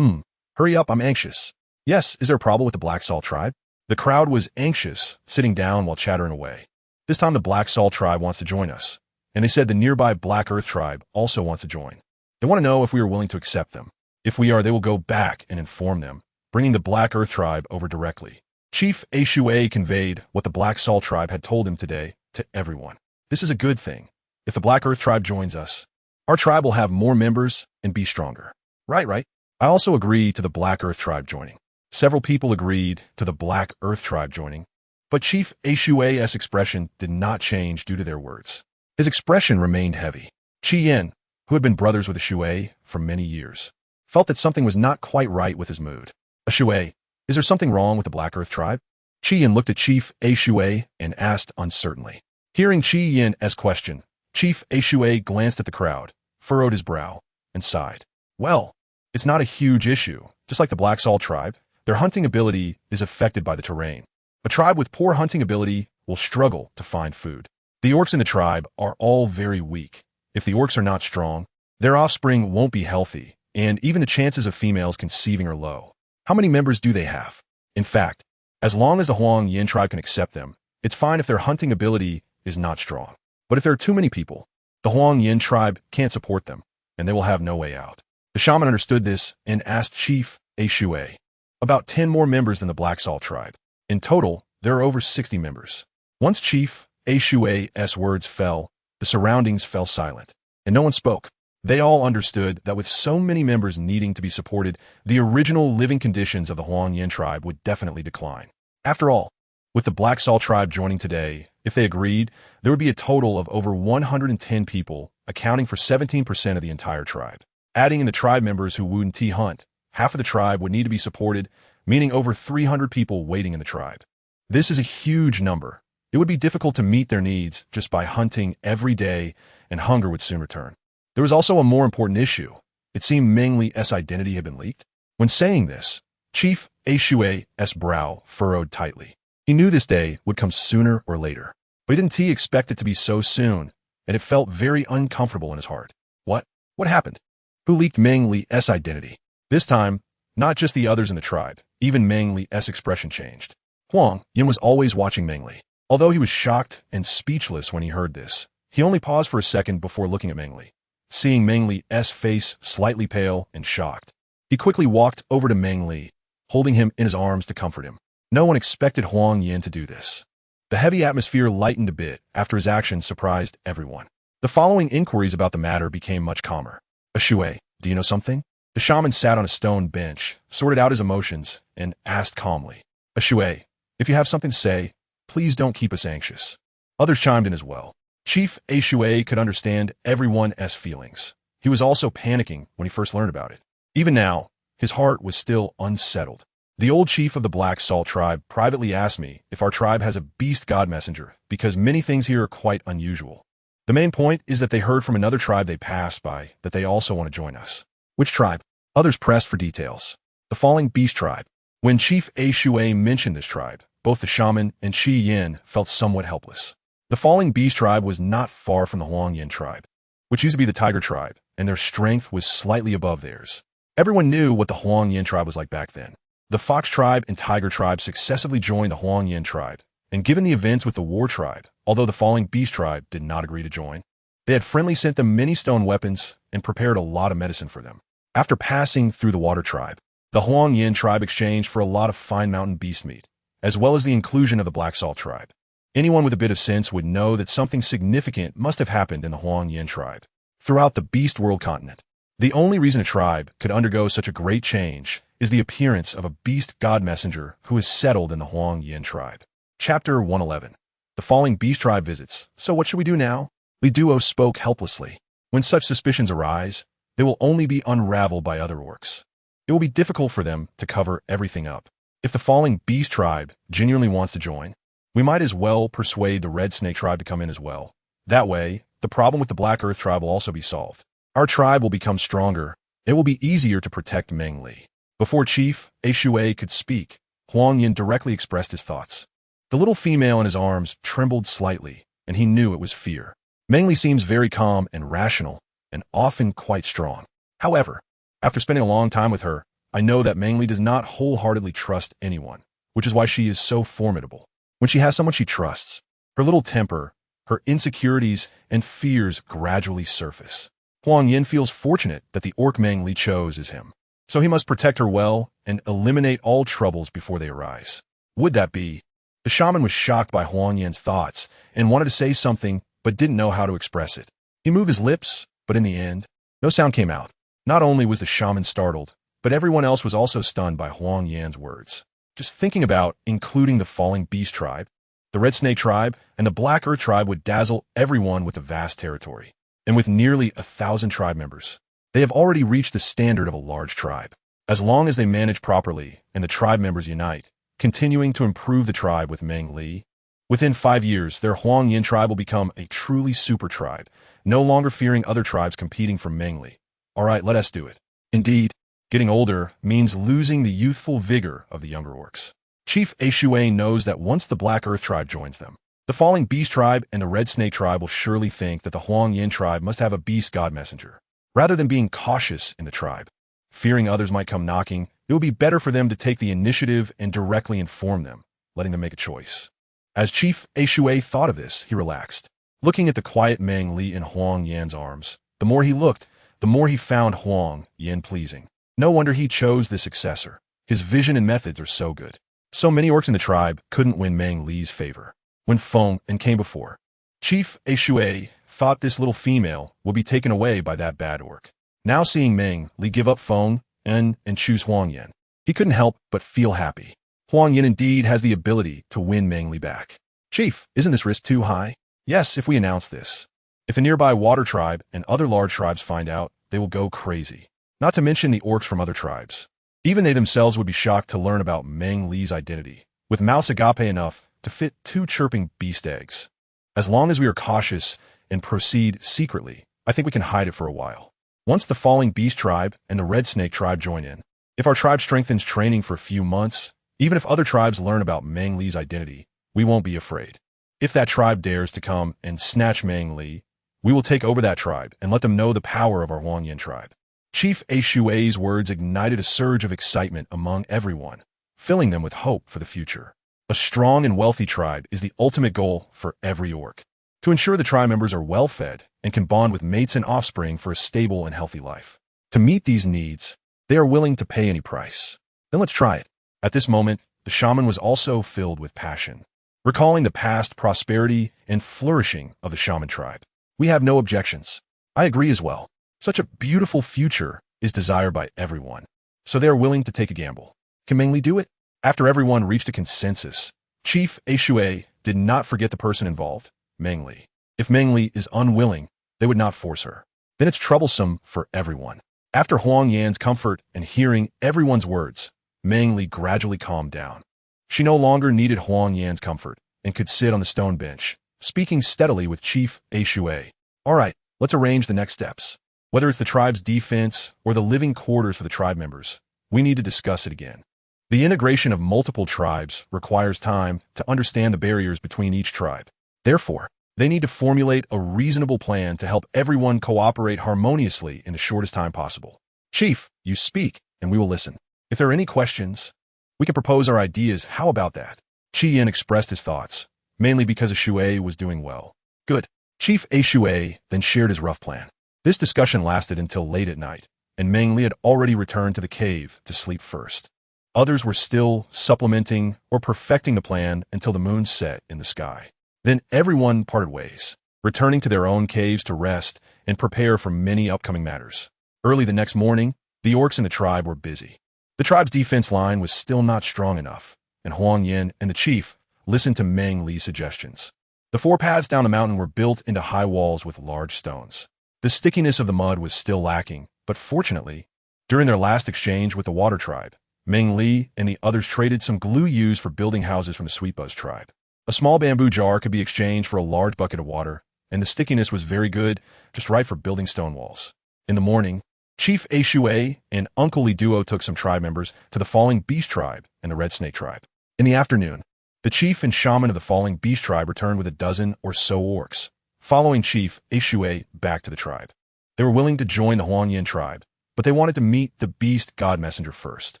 [SPEAKER 1] Hurry up, I'm anxious." "Yes, is there a problem with the Black Salt tribe?" The crowd was anxious, sitting down while chattering away. "This time the Black Salt tribe wants to join us, and they said the nearby Black Earth tribe also wants to join. They want to know if we are willing to accept them. If we are, they will go back and inform them, bringing the Black Earth tribe over directly." Chief Shui conveyed what the Black Salt tribe had told him today to everyone. "This is a good thing. If the Black Earth tribe joins us, our tribe will have more members and be stronger." Right. I also agree to the Black Earth tribe joining. Several people agreed to the Black Earth tribe joining, but Chief Shui's expression did not change due to their words. His expression remained heavy. Qi Yin, who had been brothers with Shui for many years, felt that something was not quite right with his mood. "Shui, is there something wrong with the Black Earth tribe?" Qi Yin looked at Chief Shui and asked uncertainly. Hearing Qi Yin's question, Chief Shui glanced at the crowd, furrowed his brow, and sighed. "Well, it's not a huge issue. Just like the Black Salt tribe, their hunting ability is affected by the terrain. A tribe with poor hunting ability will struggle to find food. The orcs in the tribe are all very weak. If the orcs are not strong, their offspring won't be healthy, and even the chances of females conceiving are low. How many members do they have? In fact, as long as the Huang Yin tribe can accept them, it's fine if their hunting ability is not strong. But if there are too many people, the Huang Yin tribe can't support them, and they will have no way out." The shaman understood this and asked Chief Shui. "About 10 more members than the Black Salt tribe. In total, there are over 60 members." Once Chief Shui's words fell, the surroundings fell silent, and no one spoke. They all understood that with so many members needing to be supported, the original living conditions of the Huang Yin tribe would definitely decline. After all, with the Black Salt tribe joining today, if they agreed, there would be a total of over 110 people, accounting for 17% of the entire tribe. Adding in the tribe members who wouldn't hunt, half of the tribe would need to be supported, meaning over 300 people waiting in the tribe. This is a huge number. It would be difficult to meet their needs just by hunting every day, and hunger would soon return. There was also a more important issue. It seemed Meng Li's identity had been leaked. When saying this, Chief Shui's brow furrowed tightly. He knew this day would come sooner or later, but he didn't expect it to be so soon, and it felt very uncomfortable in his heart. What happened? who leaked Meng Li's identity. This time, not just the others in the tribe, even Meng Li's expression changed. Huang Yan was always watching Meng Li. Although he was shocked and speechless when he heard this, he only paused for a second before looking at Meng Li. Seeing Meng Li's face slightly pale and shocked, he quickly walked over to Meng Li, holding him in his arms to comfort him. No one expected Huang Yan to do this. The heavy atmosphere lightened a bit after his actions surprised everyone. The following inquiries about the matter became much calmer. Shui, do you know something? The shaman sat on a stone bench, sorted out his emotions, and asked calmly. Shui, if you have something to say, please don't keep us anxious. Others chimed in as well. Chief Shui could understand everyone's feelings. He was also panicking when he first learned about it. Even now, his heart was still unsettled. The old chief of the Black Salt tribe privately asked me if our tribe has a beast god messenger because many things here are quite unusual. The main point is that they heard from another tribe they passed by that they also want to join us. Which tribe? Others pressed for details. The Falling Beast tribe. When Chief Shui mentioned this tribe, both the shaman and Shi Yin felt somewhat helpless. The Falling Beast tribe was not far from the Huang Yin tribe, which used to be the Tiger tribe, and their strength was slightly above theirs. Everyone knew what the Huang Yin tribe was like back then. The Fox tribe and Tiger tribe successively joined the Huang Yin tribe, and given the events with the War tribe, although the Falling Beast tribe did not agree to join, they had friendly sent them many stone weapons and prepared a lot of medicine for them. After passing through the Water tribe, the Huang Yin tribe exchanged for a lot of fine mountain beast meat, as well as the inclusion of the Black Salt tribe. Anyone with a bit of sense would know that something significant must have happened in the Huang Yin tribe. Throughout the Beast World continent, the only reason a tribe could undergo such a great change is the appearance of a beast god messenger who is settled in the Huang Yin tribe. Chapter 111. The Falling Beast tribe visits. So what should we do now? Li Duo spoke helplessly. When such suspicions arise, they will only be unraveled by other orcs. It will be difficult for them to cover everything up. If the Falling Beast tribe genuinely wants to join, we might as well persuade the Red Snake tribe to come in as well. That way, the problem with the Black Earth tribe will also be solved. Our tribe will become stronger. It will be easier to protect Meng Li. Before Chief Shui could speak, Huang Yin directly expressed his thoughts. The little female in his arms trembled slightly, and he knew it was fear. Meng Li seems very calm and rational, and often quite strong. However, after spending a long time with her, I know that Meng Li does not wholeheartedly trust anyone, which is why she is so formidable. When she has someone she trusts, her little temper, her insecurities, and fears gradually surface. Huang Yin feels fortunate that the orc Meng Li chose is him, so he must protect her well and eliminate all troubles before they arise. Would that be? The shaman was shocked by Huang Yin's thoughts and wanted to say something but didn't know how to express it. He moved his lips, but in the end, no sound came out. Not only was the shaman startled, but everyone else was also stunned by Huang Yan's words. Just thinking about including the Falling Beast tribe, the Red Snake tribe, and the Black Earth tribe would dazzle everyone with a vast territory. And with nearly 1,000 tribe members, they have already reached the standard of a large tribe. As long as they manage properly and the tribe members unite, continuing to improve the tribe with Meng Li, within 5 years, their Huang Yin tribe will become a truly super tribe, no longer fearing other tribes competing for Meng Li. All right, let us do it. Indeed, getting older means losing the youthful vigor of the younger orcs. Chief Shui knows that once the Black Earth tribe joins them, the Falling Beast tribe and the Red Snake tribe will surely think that the Huang Yin tribe must have a beast god messenger. Rather than being cautious in the tribe, fearing others might come knocking, it would be better for them to take the initiative and directly inform them, letting them make a choice. As Chief Shui thought of this, he relaxed. Looking at the quiet Meng Li in Huang Yan's arms, the more he looked, the more he found Huang Yin pleasing. No wonder he chose this successor. His vision and methods are so good. So many orcs in the tribe couldn't win Meng Li's favor. When Feng and came before, Chief Shui thought this little female would be taken away by that bad orc. Now seeing Meng Li give up Feng and choose Huang Yin, he couldn't help but feel happy. Huang Yin indeed has the ability to win Meng Li back. Chief, isn't this risk too high? Yes, if we announce this. If the nearby Water tribe and other large tribes find out, they will go crazy. Not to mention the orcs from other tribes. Even they themselves would be shocked to learn about Meng Li's identity, with mouths agape enough to fit 2 chirping beast eggs. As long as we are cautious and proceed secretly, I think we can hide it for a while. Once the Falling Beast tribe and the Red Snake tribe join in, if our tribe strengthens training for a few months, even if other tribes learn about Meng Li's identity, we won't be afraid. If that tribe dares to come and snatch Meng Li, we will take over that tribe and let them know the power of our Huang Yin tribe. Chief Shui's words ignited a surge of excitement among everyone, filling them with hope for the future. A strong and wealthy tribe is the ultimate goal for every orc. To ensure the tribe members are well-fed and can bond with mates and offspring for a stable and healthy life. To meet these needs, they are willing to pay any price. Then let's try it. At this moment, the shaman was also filled with passion. Recalling the past prosperity and flourishing of the shaman tribe. We have no objections. I agree as well. Such a beautiful future is desired by everyone. So they are willing to take a gamble. Can Meng Li do it? After everyone reached a consensus, Chief Shui did not forget the person involved, Meng Li. If Meng Li is unwilling, they would not force her. Then it's troublesome for everyone. After Huang Yan's comfort and hearing everyone's words, Meng Li gradually calmed down. She no longer needed Huang Yan's comfort and could sit on the stone bench, speaking steadily with Chief Shui. All right, let's arrange the next steps. Whether it's the tribe's defense or the living quarters for the tribe members, we need to discuss it again. The integration of multiple tribes requires time to understand the barriers between each tribe. Therefore, they need to formulate a reasonable plan to help everyone cooperate harmoniously in the shortest time possible. Chief, you speak, and we will listen. If there are any questions, we can propose our ideas. How about that? Qi Yin expressed his thoughts, mainly because Shui was doing well. Good. Chief Shui then shared his rough plan. This discussion lasted until late at night, and Meng Li had already returned to the cave to sleep first. Others were still supplementing or perfecting the plan until the moon set in the sky. Then everyone parted ways, returning to their own caves to rest and prepare for many upcoming matters. Early the next morning, the orcs in the tribe were busy. The tribe's defense line was still not strong enough, and Huang Yan and the chief listened to Meng Li's suggestions. The 4 paths down the mountain were built into high walls with large stones. The stickiness of the mud was still lacking, but fortunately, during their last exchange with the water tribe, Meng Li and the others traded some glue used for building houses from the Sweetbuzz tribe. A small bamboo jar could be exchanged for a large bucket of water, and the stickiness was very good, just right for building stone walls. In the morning, Chief Shui and Uncle Li duo took some tribe members to the Falling Beast tribe and the Red Snake tribe. In the afternoon, the chief and shaman of the Falling Beast tribe returned with a dozen or so orcs, following Chief Shui back to the tribe. They were willing to join the Huangyan tribe, but they wanted to meet the beast god messenger first.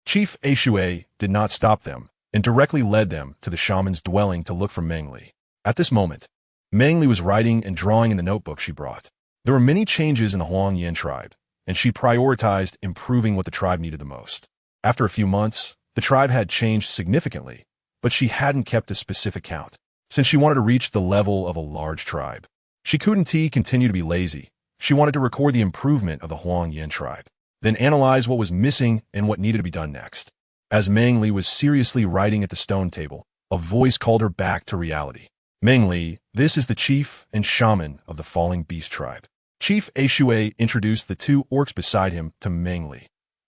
[SPEAKER 1] Chief Shui did not stop them and directly led them to the shaman's dwelling to look for Meng Li. At this moment, Meng Li was writing and drawing in the notebook she brought. There were many changes in the Huangyan tribe, and she prioritized improving what the tribe needed the most. After a few months, the tribe had changed significantly, but she hadn't kept a specific count, since she wanted to reach the level of a large tribe. She couldn't continue to be lazy. She wanted to record the improvement of the Huangyan tribe, then analyze what was missing and what needed to be done next. As Meng Li was seriously writing at the stone table, a voice called her back to reality. Meng Li, this is the chief and shaman of the Falling Beast tribe. Chief Shui introduced the 2 orcs beside him to Meng Li.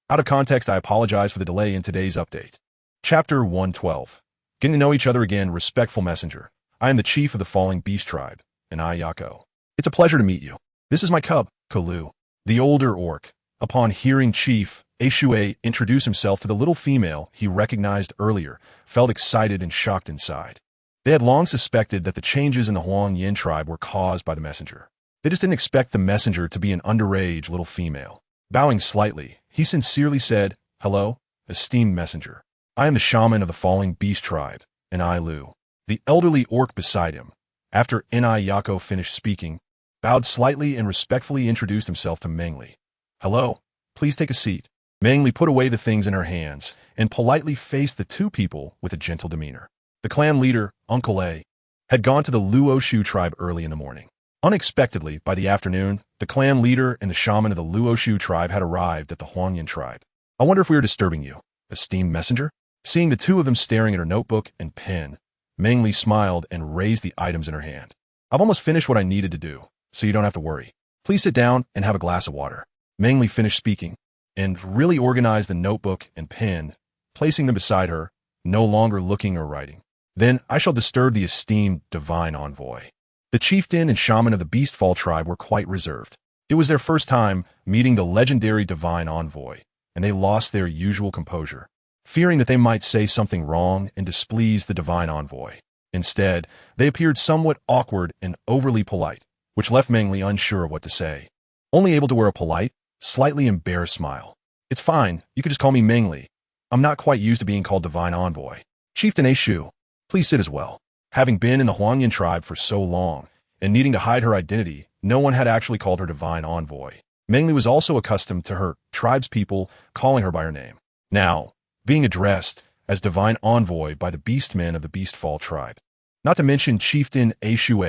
[SPEAKER 1] Out of context, I apologize for the delay in today's update. Chapter 112. Getting to know each other again, respectful messenger. I am the chief of the Falling Beast tribe, and I, Yako. It's a pleasure to meet you. This is my cub, Kalu. The older orc, upon hearing Chief Shui introduce himself to the little female he recognized earlier, felt excited and shocked inside. They had long suspected that the changes in the Huangyan tribe were caused by the messenger. They just didn't expect the messenger to be an underage little female. Bowing slightly, he sincerely said, "Hello, esteemed messenger. I am the shaman of the Falling Beast tribe, and I, Lu." The elderly orc beside him, after Ni Yako finished speaking, bowed slightly and respectfully introduced himself to Meng Li. "Hello, please take a seat." Meng Li put away the things in her hands and politely faced the 2 people with a gentle demeanor. The clan leader, Uncle A, had gone to the Luoshu tribe early in the morning. Unexpectedly, by the afternoon, the clan leader and the shaman of the Luoshu tribe had arrived at the Huangyan tribe. "I wonder if we are disturbing you, esteemed messenger?" Seeing the 2 of them staring at her notebook and pen, Meng Li smiled and raised the items in her hand. "I've almost finished what I needed to do, so you don't have to worry. Please sit down and have a glass of water." Meng Li finished speaking and really organized the notebook and pen, placing them beside her, no longer looking or writing. "Then I shall disturb the esteemed divine envoy." The chieftain and shaman of the Beastfall tribe were quite reserved. It was their first time meeting the legendary divine envoy, and they lost their usual composure, fearing that they might say something wrong and displease the divine envoy. Instead, they appeared somewhat awkward and overly polite, which left Meng Li unsure of what to say. Only able to wear a polite, slightly embarrassed smile. It's fine, you could just call me Meng Li. I'm not quite used to being called divine envoy. Chieftain A Shu, please sit as well. Having been in the Huangyan tribe for so long, and needing to hide her identity, no one had actually called her divine envoy. Meng Li was also accustomed to her tribe's people calling her by her name. Now, being addressed as divine envoy by the beastmen of the Beastfall tribe. Not to mention Chieftain A Shu,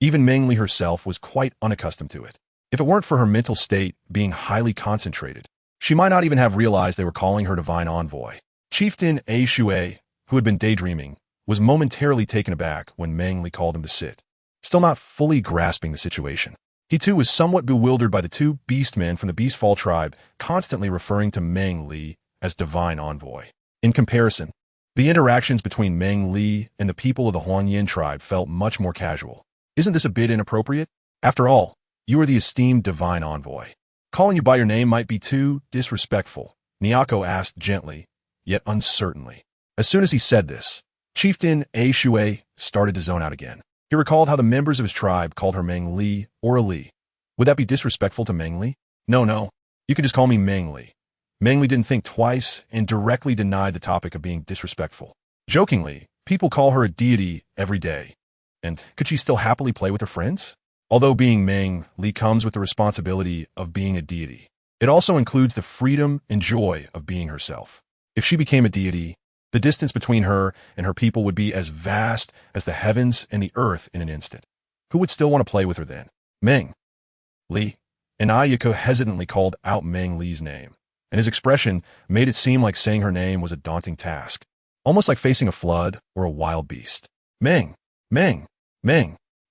[SPEAKER 1] even Meng Li herself was quite unaccustomed to it. If it weren't for her mental state being highly concentrated, she might not even have realized they were calling her divine envoy. Chieftain A Shu, who had been daydreaming, was momentarily taken aback when Meng Li called him to sit, still not fully grasping the situation. He too was somewhat bewildered by the two beastmen from the Beastfall tribe constantly referring to Meng Li as divine envoy. In comparison, the interactions between Meng Li and the people of the Huangyan tribe felt much more casual. Isn't this a bit inappropriate? After all, you are the esteemed divine envoy. Calling you by your name might be too disrespectful, Nyako asked gently, yet uncertainly. As soon as he said this, Chieftain A Shu started to zone out again. He recalled how the members of his tribe called her Meng Li or Li. Would that be disrespectful to Meng Li? No, you could just call me Meng Li. Meng Li didn't think twice and directly denied the topic of being disrespectful. Jokingly, people call her a deity every day. And could she still happily play with her friends? Although being Meng Li comes with the responsibility of being a deity, it also includes the freedom and joy of being herself. If she became a deity, the distance between her and her people would be as vast as the heavens and the earth in an instant. Who would still want to play with her then? Meng Li. And Ayako hesitantly called out Meng Li's name, and his expression made it seem like saying her name was a daunting task, almost like facing a flood or a wild beast. Meng,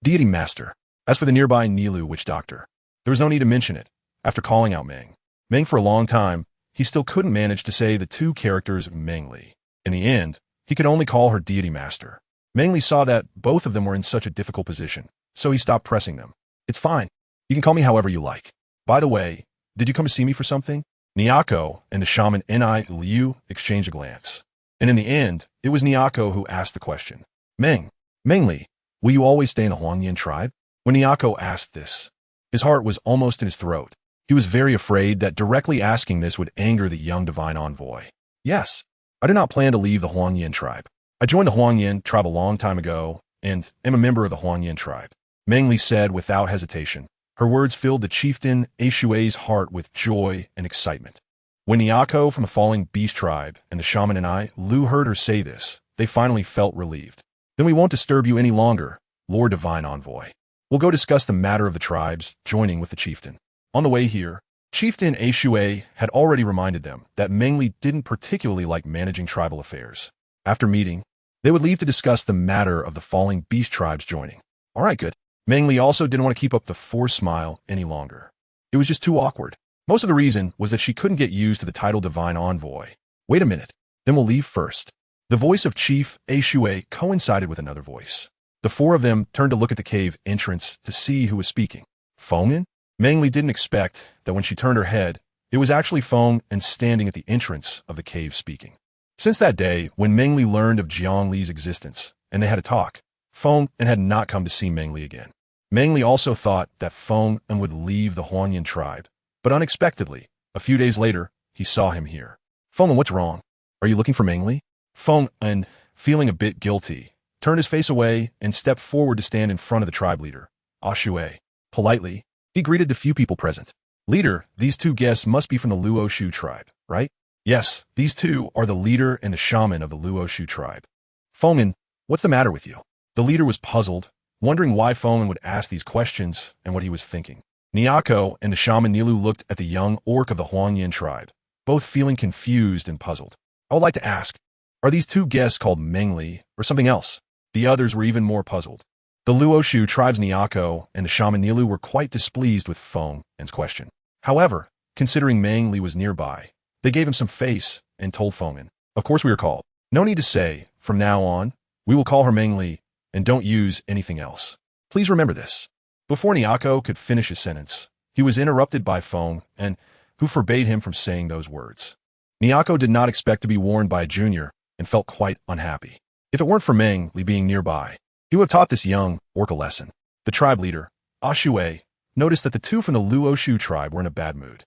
[SPEAKER 1] deity master. As for the nearby Nilu witch doctor, there was no need to mention it. After calling out Meng for a long time, he still couldn't manage to say the two characters Meng Li. In the end, he could only call her deity master. Meng Li saw that both of them were in such a difficult position, so he stopped pressing them. It's fine. You can call me however you like. By the way, did you come to see me for something? Nyako and the shaman Ni Liu exchanged a glance. And in the end, it was Nyako who asked the question. Meng Li, will you always stay in the Huangyan tribe? When Nyako asked this, his heart was almost in his throat. He was very afraid that directly asking this would anger the young divine envoy. Yes, I do not plan to leave the Huangyan tribe. I joined the Huangyan tribe a long time ago and am a member of the Huangyan tribe, Meng Li said without hesitation. Her words filled the chieftain A Shu's heart with joy and excitement. When Nyako from the falling beast tribe and the shaman and Liu heard her say this, they finally felt relieved. Then we won't disturb you any longer, Lord Divine Envoy. We'll go discuss the matter of the tribes joining with the chieftain. On the way here, Chieftain A Shu had already reminded them that Meng Li didn't particularly like managing tribal affairs. After meeting, they would leave to discuss the matter of the falling beast tribes joining. All right, good. Meng Li also didn't want to keep up the forced smile any longer. It was just too awkward. Most of the reason was that she couldn't get used to the title Divine Envoy. Wait a minute, then we'll leave first. The voice of Chief A Shu coincided with another voice. The four of them turned to look at the cave entrance to see who was speaking. Fengyan? Meng Li didn't expect that when she turned her head, it was actually Feng standing at the entrance of the cave speaking. Since that day, when Meng Li learned of Jiang Li's existence, and they had a talk, Feng had not come to see Meng Li again. Meng Li also thought that Feng would leave the Huangyan tribe, but unexpectedly, a few days later, he saw him here. Feng, what's wrong? Are you looking for Meng Li? Feng, feeling a bit guilty, turned his face away and stepped forward to stand in front of the tribe leader, Ah Shu. Politely, he greeted the few people present. Leader, these two guests must be from the Luoshu tribe, right? Yes, these two are the leader and the shaman of the Luoshu tribe. Fengyan, what's the matter with you? The leader was puzzled, wondering why Fengyan would ask these questions and what he was thinking. Nyako and the shaman Nilu looked at the young orc of the Huangyan tribe, both feeling confused and puzzled. I would like to ask, are these two guests called Meng Li or something else? The others were even more puzzled. The Luoshu tribe's Nyako and the shaman Nilu were quite displeased with Fengyan's question. However, considering Meng Li was nearby, they gave him some face and told Fengyan, of course we are called. No need to say, from now on, we will call her Meng Li and don't use anything else. Please remember this. Before Nyako could finish his sentence, he was interrupted by Fengyan, who forbade him from saying those words. Nyako did not expect to be warned by a junior and felt quite unhappy. If it weren't for Meng Li being nearby, he would have taught this young orc a lesson. The tribe leader, Ah Shu, noticed that the two from the Luoshu tribe were in a bad mood.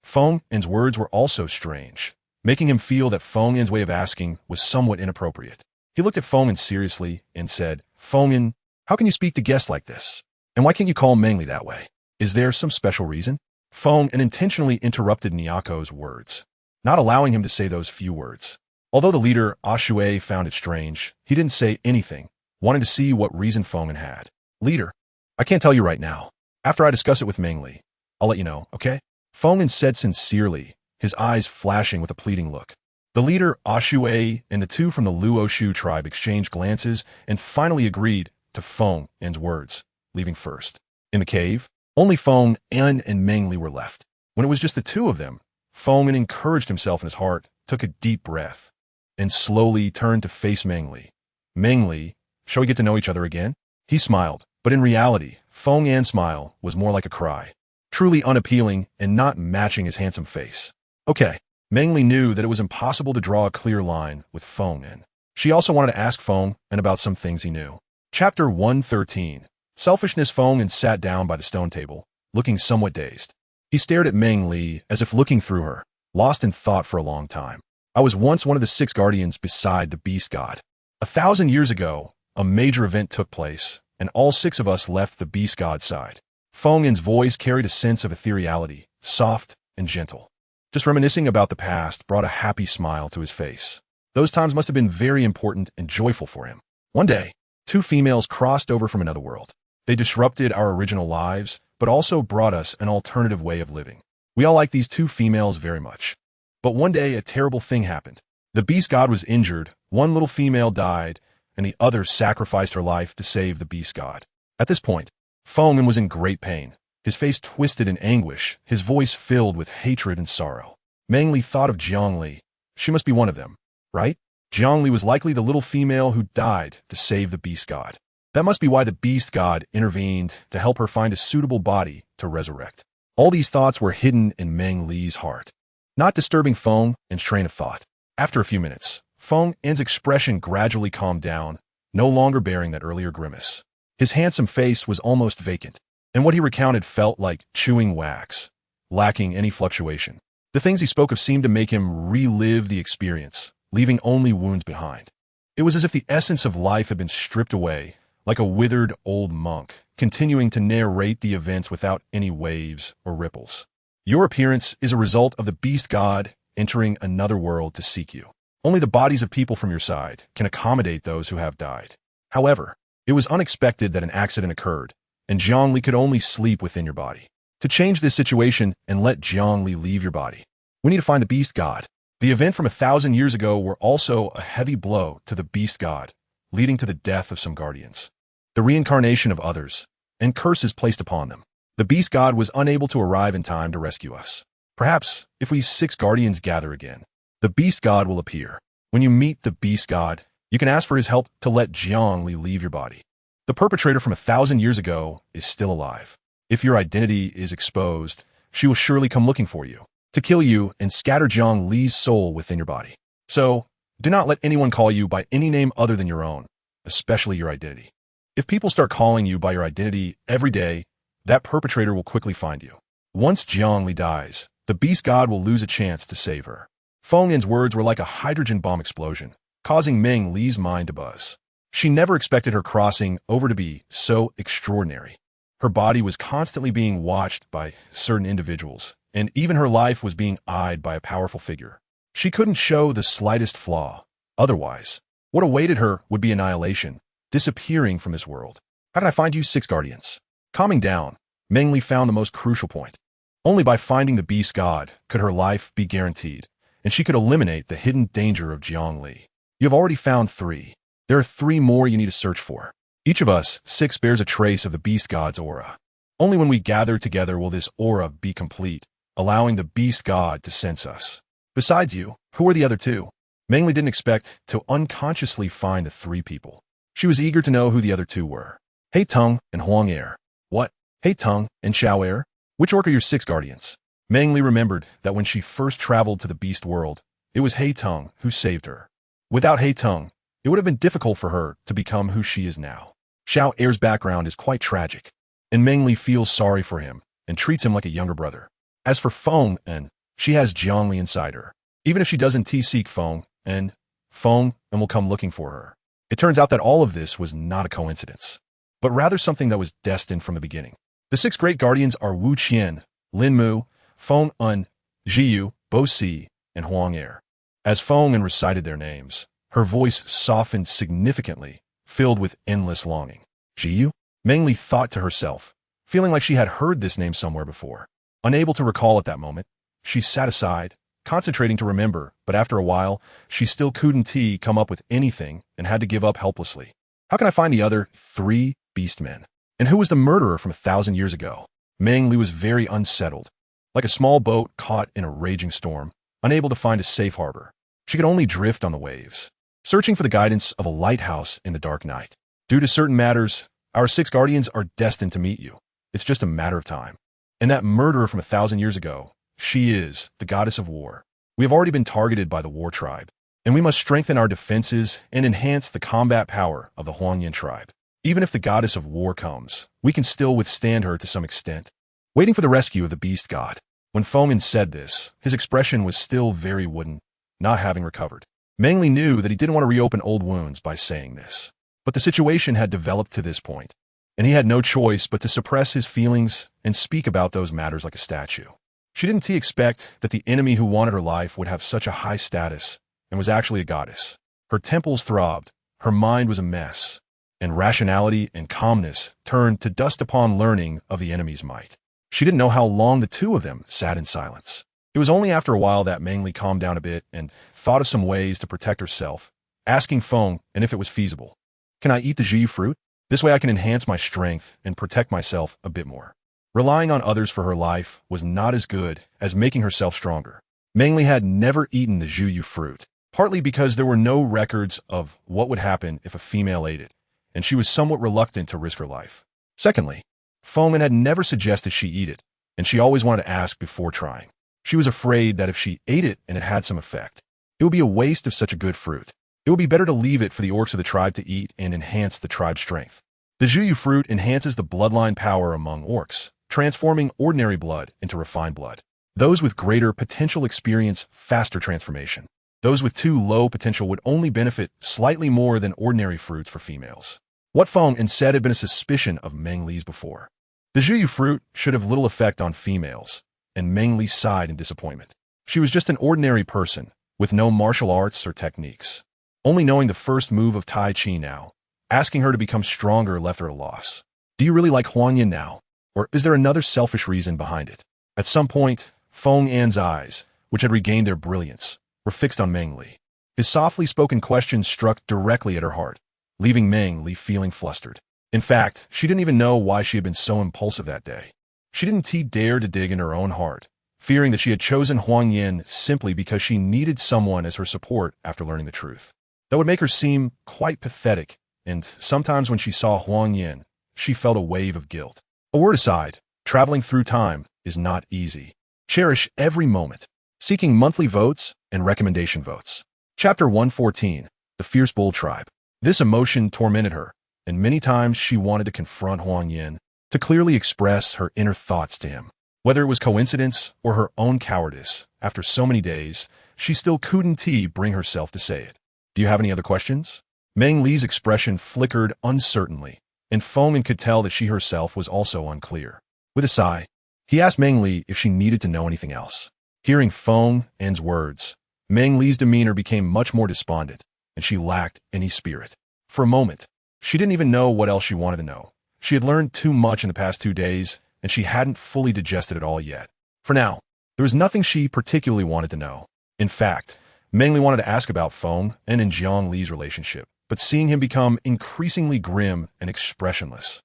[SPEAKER 1] Feng En's words were also strange, making him feel that Feng En's way of asking was somewhat inappropriate. He looked at Feng En seriously and said, Feng En, how can you speak to guests like this? And why can't you call Meng Li that way? Is there some special reason? Feng En intentionally interrupted Nyako's words, not allowing him to say those few words. Although the leader, Ah found it strange, he didn't say anything, wanting to see what reason Feng En had. Leader, I can't tell you right now. After I discuss it with Meng Li, I'll let you know, okay? Feng En said sincerely, his eyes flashing with a pleading look. The leader, Ah and the two from the Luoshu tribe exchanged glances and finally agreed to Feng En's words, leaving first. In the cave, only Feng En and Meng Li were left. When it was just the two of them, Feng En encouraged himself in his heart, took a deep breath, and slowly turned to face Meng Li. Meng Li, shall we get to know each other again? He smiled, but in reality, Feng En's smile was more like a cry, truly unappealing and not matching his handsome face. Okay, Meng Li knew that it was impossible to draw a clear line with Feng En. She also wanted to ask Feng En about some things he knew. Chapter 113. Selfishness. Feng En sat down by the stone table, looking somewhat dazed. He stared at Meng Li as if looking through her, lost in thought for a long time. I was once one of the 6 guardians beside the beast god. 1,000 years ago, a major event took place, and all 6 of us left the beast god's side. Feng En's voice carried a sense of ethereality, soft and gentle. Just reminiscing about the past brought a happy smile to his face. Those times must have been very important and joyful for him. One day, 2 females crossed over from another world. They disrupted our original lives, but also brought us an alternative way of living. We all like these 2 females very much. But one day, a terrible thing happened. The beast god was injured, one little female died, and the other sacrificed her life to save the beast god. At this point, Feng En was in great pain, his face twisted in anguish, his voice filled with hatred and sorrow. Meng Li thought of Jiang Li. She must be one of them, right? Jiang Li was likely the little female who died to save the beast god. That must be why the beast god intervened to help her find a suitable body to resurrect. All these thoughts were hidden in Meng Li's heart, not disturbing Feng En's train of thought. After a few minutes, Feng En's expression gradually calmed down, no longer bearing that earlier grimace. His handsome face was almost vacant, and what he recounted felt like chewing wax, lacking any fluctuation. The things he spoke of seemed to make him relive the experience, leaving only wounds behind. It was as if the essence of life had been stripped away, like a withered old monk, continuing to narrate the events without any waves or ripples. Your appearance is a result of the beast god entering another world to seek you. Only the bodies of people from your side can accommodate those who have died. However, it was unexpected that an accident occurred, and Jiang Li could only sleep within your body. To change this situation and let Jiang Li leave your body, we need to find the beast god. The event from 1,000 years ago were also a heavy blow to the beast god, leading to the death of some guardians, the reincarnation of others, and curses placed upon them. The beast god was unable to arrive in time to rescue us. Perhaps, if we 6 guardians gather again, the beast god will appear. When you meet the beast god, you can ask for his help to let Jiang Li leave your body. The perpetrator from 1,000 years ago is still alive. If your identity is exposed, she will surely come looking for you, to kill you and scatter Jiang Li's soul within your body. So, do not let anyone call you by any name other than your own, especially your identity. If people start calling you by your identity every day, that perpetrator will quickly find you. Once Jiang Li dies, the beast god will lose a chance to save her. Feng En's words were like a hydrogen bomb explosion, causing Meng Li's mind to buzz. She never expected her crossing over to be so extraordinary. Her body was constantly being watched by certain individuals, and even her life was being eyed by a powerful figure. She couldn't show the slightest flaw. Otherwise, what awaited her would be annihilation, disappearing from this world. How can I find you 6 guardians? Calming down, Meng Li found the most crucial point. Only by finding the beast god could her life be guaranteed, and she could eliminate the hidden danger of Jiang Li. You have already found 3. There are 3 more you need to search for. Each of us 6 bears a trace of the beast god's aura. Only when we gather together will this aura be complete, allowing the beast god to sense us. Besides you, who are the other 2? Meng Li didn't expect to unconsciously find the 3 people. She was eager to know who the other 2 were. He Tung and Huang Er. What? He Tung and Xiao Er? Which orc are your 6 guardians? Meng Li remembered that when she first traveled to the beast world, it was He Tung who saved her. Without He Tung, it would have been difficult for her to become who she is now. Xiao Er's background is quite tragic, and Meng Li feels sorry for him and treats him like a younger brother. As for Feng En, She has Jiangli inside her. Even if she doesn't seek Feng will come looking for her. It turns out that all of this was not a coincidence, but rather something that was destined from the beginning. The six great guardians are Wu Qian, Lin Mu, Feng Un, Jiyu, Bo Si, and Huang Er. As Feng Un recited their names, her voice softened significantly, filled with endless longing. Jiyu? Meng Li thought to herself, feeling like she had heard this name somewhere before. Unable to recall at that moment, she sat aside, concentrating to remember, but after a while, she still couldn't come up with anything and had to give up helplessly. How can I find the other 3 beastmen? And who was the murderer from 1,000 years ago? Meng Li was very unsettled, like a small boat caught in a raging storm, unable to find a safe harbor. She could only drift on the waves, searching for the guidance of a lighthouse in the dark night. Due to certain matters, our 6 guardians are destined to meet you. It's just a matter of time. And that murderer from 1,000 years ago, she is the goddess of war. We have already been targeted by the war tribe, and we must strengthen our defenses and enhance the combat power of the Huangyan tribe. Even if the goddess of war comes, we can still withstand her to some extent. Waiting for the rescue of the beast god. When Feng Un said this, his expression was still very wooden, not having recovered. Meng Li knew that he didn't want to reopen old wounds by saying this, but the situation had developed to this point, and he had no choice but to suppress his feelings and speak about those matters like a statue. She didn't expect that the enemy who wanted her life would have such a high status and was actually a goddess. Her temples throbbed, her mind was a mess, and rationality and calmness turned to dust upon learning of the enemy's might. She didn't know how long the two of them sat in silence. It was only after a while that Meng Li calmed down a bit and thought of some ways to protect herself, asking Feng and if it was feasible. Can I eat the jiu fruit? This way I can enhance my strength and protect myself a bit more. Relying on others for her life was not as good as making herself stronger. Meng Li had never eaten the jiu fruit, partly because there were no records of what would happen if a female ate it, and she was somewhat reluctant to risk her life. Secondly, Feng Un had never suggested she eat it, and she always wanted to ask before trying. She was afraid that if she ate it and it had some effect, it would be a waste of such a good fruit. It would be better to leave it for the orcs of the tribe to eat and enhance the tribe's strength. The jiu fruit enhances the bloodline power among orcs, transforming ordinary blood into refined blood. Those with greater potential experience faster transformation. Those with too low potential would only benefit slightly more than ordinary fruits for females. What Feng Un said had been a suspicion of Meng Li's before. The jiu fruit should have little effect on females, and Meng Li sighed in disappointment. She was just an ordinary person, with no martial arts or techniques. Only knowing the first move of Tai Chi now, asking her to become stronger left her a loss. Do you really like Huangyan now? Or is there another selfish reason behind it? At some point, Feng An's eyes, which had regained their brilliance, were fixed on Meng Li. His softly spoken question struck directly at her heart, leaving Meng Li feeling flustered. In fact, she didn't even know why she had been so impulsive that day. She didn't dare to dig in her own heart, fearing that she had chosen Huang Yin simply because she needed someone as her support after learning the truth. That would make her seem quite pathetic, and sometimes when she saw Huang Yin, she felt a wave of guilt. A word aside, traveling through time is not easy. Cherish every moment. Seeking monthly votes and recommendation votes. Chapter 114, The Fierce Bull Tribe. This emotion tormented her, and many times she wanted to confront Huang Yin, to clearly express her inner thoughts to him. Whether it was coincidence or her own cowardice, after so many days, she still couldn't bring herself to say it. Do you have any other questions? Meng Li's expression flickered uncertainly, and Feng Un could tell that she herself was also unclear. With a sigh, he asked Meng Li if she needed to know anything else. Hearing Feng Un's words, Meng Li's demeanor became much more despondent, and she lacked any spirit. For a moment, she didn't even know what else she wanted to know. She had learned too much in the past 2 days, and she hadn't fully digested it all yet. For now, there was nothing she particularly wanted to know. In fact, Meng Li wanted to ask about Feng Un and Jiang Li's relationship, but seeing him become increasingly grim and expressionless,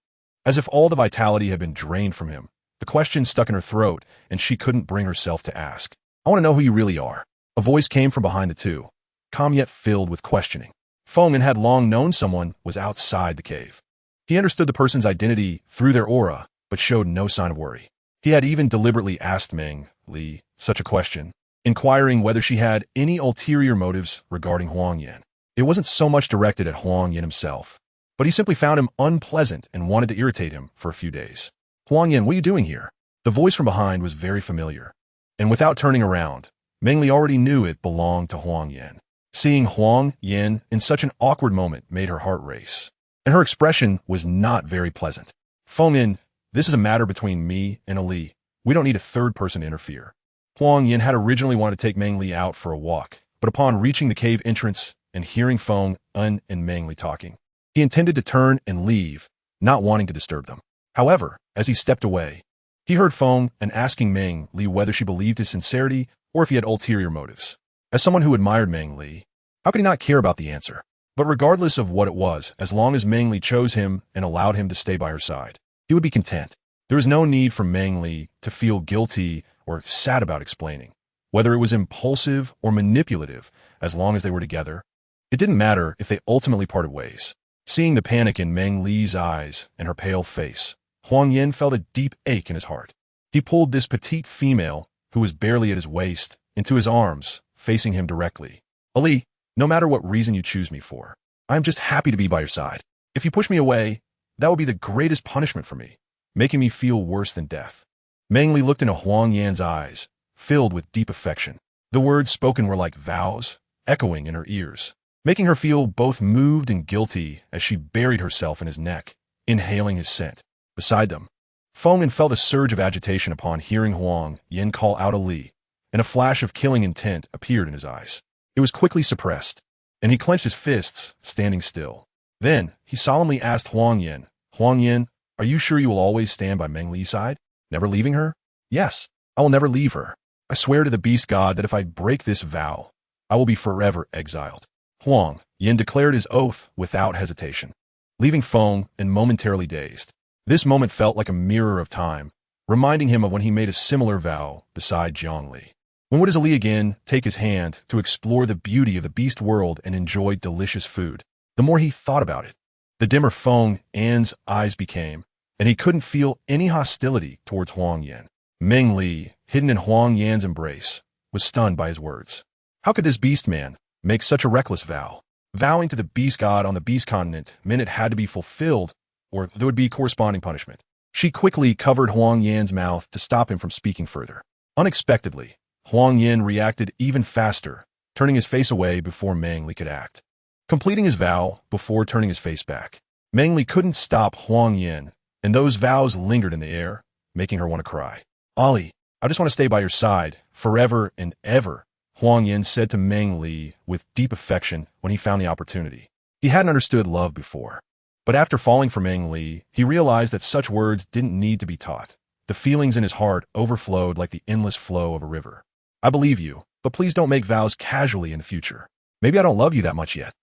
[SPEAKER 1] as if all the vitality had been drained from him, the question stuck in her throat, and she couldn't bring herself to ask. I want to know who you really are. A voice came from behind the two, calm yet filled with questioning. Feng Un had long known someone was outside the cave. He understood the person's identity through their aura, but showed no sign of worry. He had even deliberately asked Meng Li such a question, inquiring whether she had any ulterior motives regarding Huang Yin. It wasn't so much directed at Huang Yin himself, but he simply found him unpleasant and wanted to irritate him for a few days. Huang Yin, what are you doing here? The voice from behind was very familiar, and without turning around, Meng Li already knew it belonged to Huang Yan. Seeing Huang Yan in such an awkward moment made her heart race, and her expression was not very pleasant. Feng Yin, this is a matter between me and Ali. We don't need a third person to interfere. Huang Yan had originally wanted to take Meng Li out for a walk, but upon reaching the cave entrance and hearing Feng Un and Meng Li talking, he intended to turn and leave, not wanting to disturb them. However, as he stepped away, he heard Feng Un asking Meng Li whether she believed his sincerity or if he had ulterior motives. As someone who admired Meng Li, how could he not care about the answer? But regardless of what it was, as long as Meng Li chose him and allowed him to stay by her side, he would be content. There was no need for Meng Li to feel guilty or sad about explaining. Whether it was impulsive or manipulative, as long as they were together, it didn't matter if they ultimately parted ways. Seeing the panic in Meng Li's eyes and her pale face, Huang Yan felt a deep ache in his heart. He pulled this petite female, who was barely at his waist, into his arms, facing him directly. Ali, no matter what reason you choose me for, I am just happy to be by your side. If you push me away, that would be the greatest punishment for me, making me feel worse than death. Meng Li looked into Huang Yan's eyes, filled with deep affection. The words spoken were like vows, echoing in her ears, making her feel both moved and guilty as she buried herself in his neck, inhaling his scent. Beside them, Feng Un felt a surge of agitation upon hearing Huang Yan call out Ali, and a flash of killing intent appeared in his eyes. It was quickly suppressed, and he clenched his fists, standing still. Then, he solemnly asked Huang Yan, Huang Yan, are you sure you will always stand by Meng Li's side, never leaving her? Yes, I will never leave her. I swear to the beast god that if I break this vow, I will be forever exiled. Huang Yan declared his oath without hesitation, leaving Feng Un momentarily dazed. This moment felt like a mirror of time, reminding him of when he made a similar vow beside Zhongli. When would Ali again take his hand to explore the beauty of the beast world and enjoy delicious food? The more he thought about it, the dimmer Feng Un's eyes became, and he couldn't feel any hostility towards Huang Yan. Meng Li, hidden in Huang Yan's embrace, was stunned by his words. How could this beast man make such a reckless vow? Vowing to the beast god on the beast continent meant it had to be fulfilled, or there would be corresponding punishment. She quickly covered Huang Yan's mouth to stop him from speaking further. Unexpectedly, Huang Yan reacted even faster, turning his face away before Meng Li could act. Completing his vow before turning his face back, Meng Li couldn't stop Huang Yan, and those vows lingered in the air, making her want to cry. Ali, I just want to stay by your side, forever and ever, Huang Yan said to Meng Li with deep affection when he found the opportunity. He hadn't understood love before, but after falling for Meng Li, he realized that such words didn't need to be taught. The feelings in his heart overflowed like the endless flow of a river. I believe you, but please don't make vows casually in the future. Maybe I don't love you that much yet.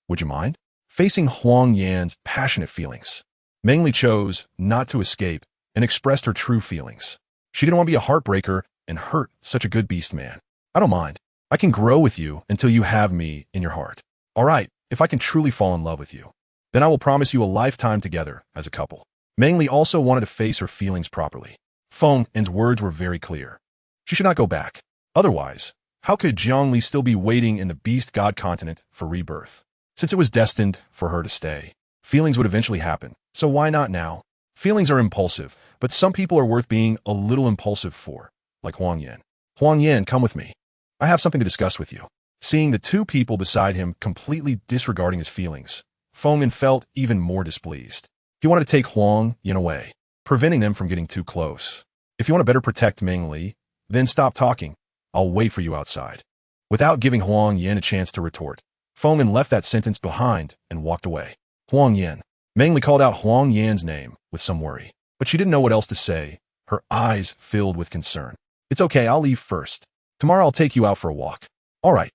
[SPEAKER 1] Would you mind? Facing Huang Yan's passionate feelings, Meng Li chose not to escape and expressed her true feelings. She didn't want to be a heartbreaker and hurt such a good beast man. I don't mind. I can grow with you until you have me in your heart. All right, if I can truly fall in love with you, then I will promise you a lifetime together as a couple. Meng Li also wanted to face her feelings properly. Feng Un's words were very clear. She should not go back. Otherwise, how could Zhongli still be waiting in the beast god continent for rebirth? Since it was destined for her to stay, feelings would eventually happen, so why not now? Feelings are impulsive, but some people are worth being a little impulsive for, like Huang Yan. Huang Yan, come with me. I have something to discuss with you. Seeing the two people beside him completely disregarding his feelings, Feng Un felt even more displeased. He wanted to take Huang Yan away, preventing them from getting too close. If you want to better protect Meng Li, then stop talking. I'll wait for you outside. Without giving Huang Yan a chance to retort, Feng Un left that sentence behind and walked away. Huang Yan. Meng Li called out Huang Yan's name with some worry, but she didn't know what else to say, her eyes filled with concern. It's okay, I'll leave first. Tomorrow I'll take you out for a walk. All right.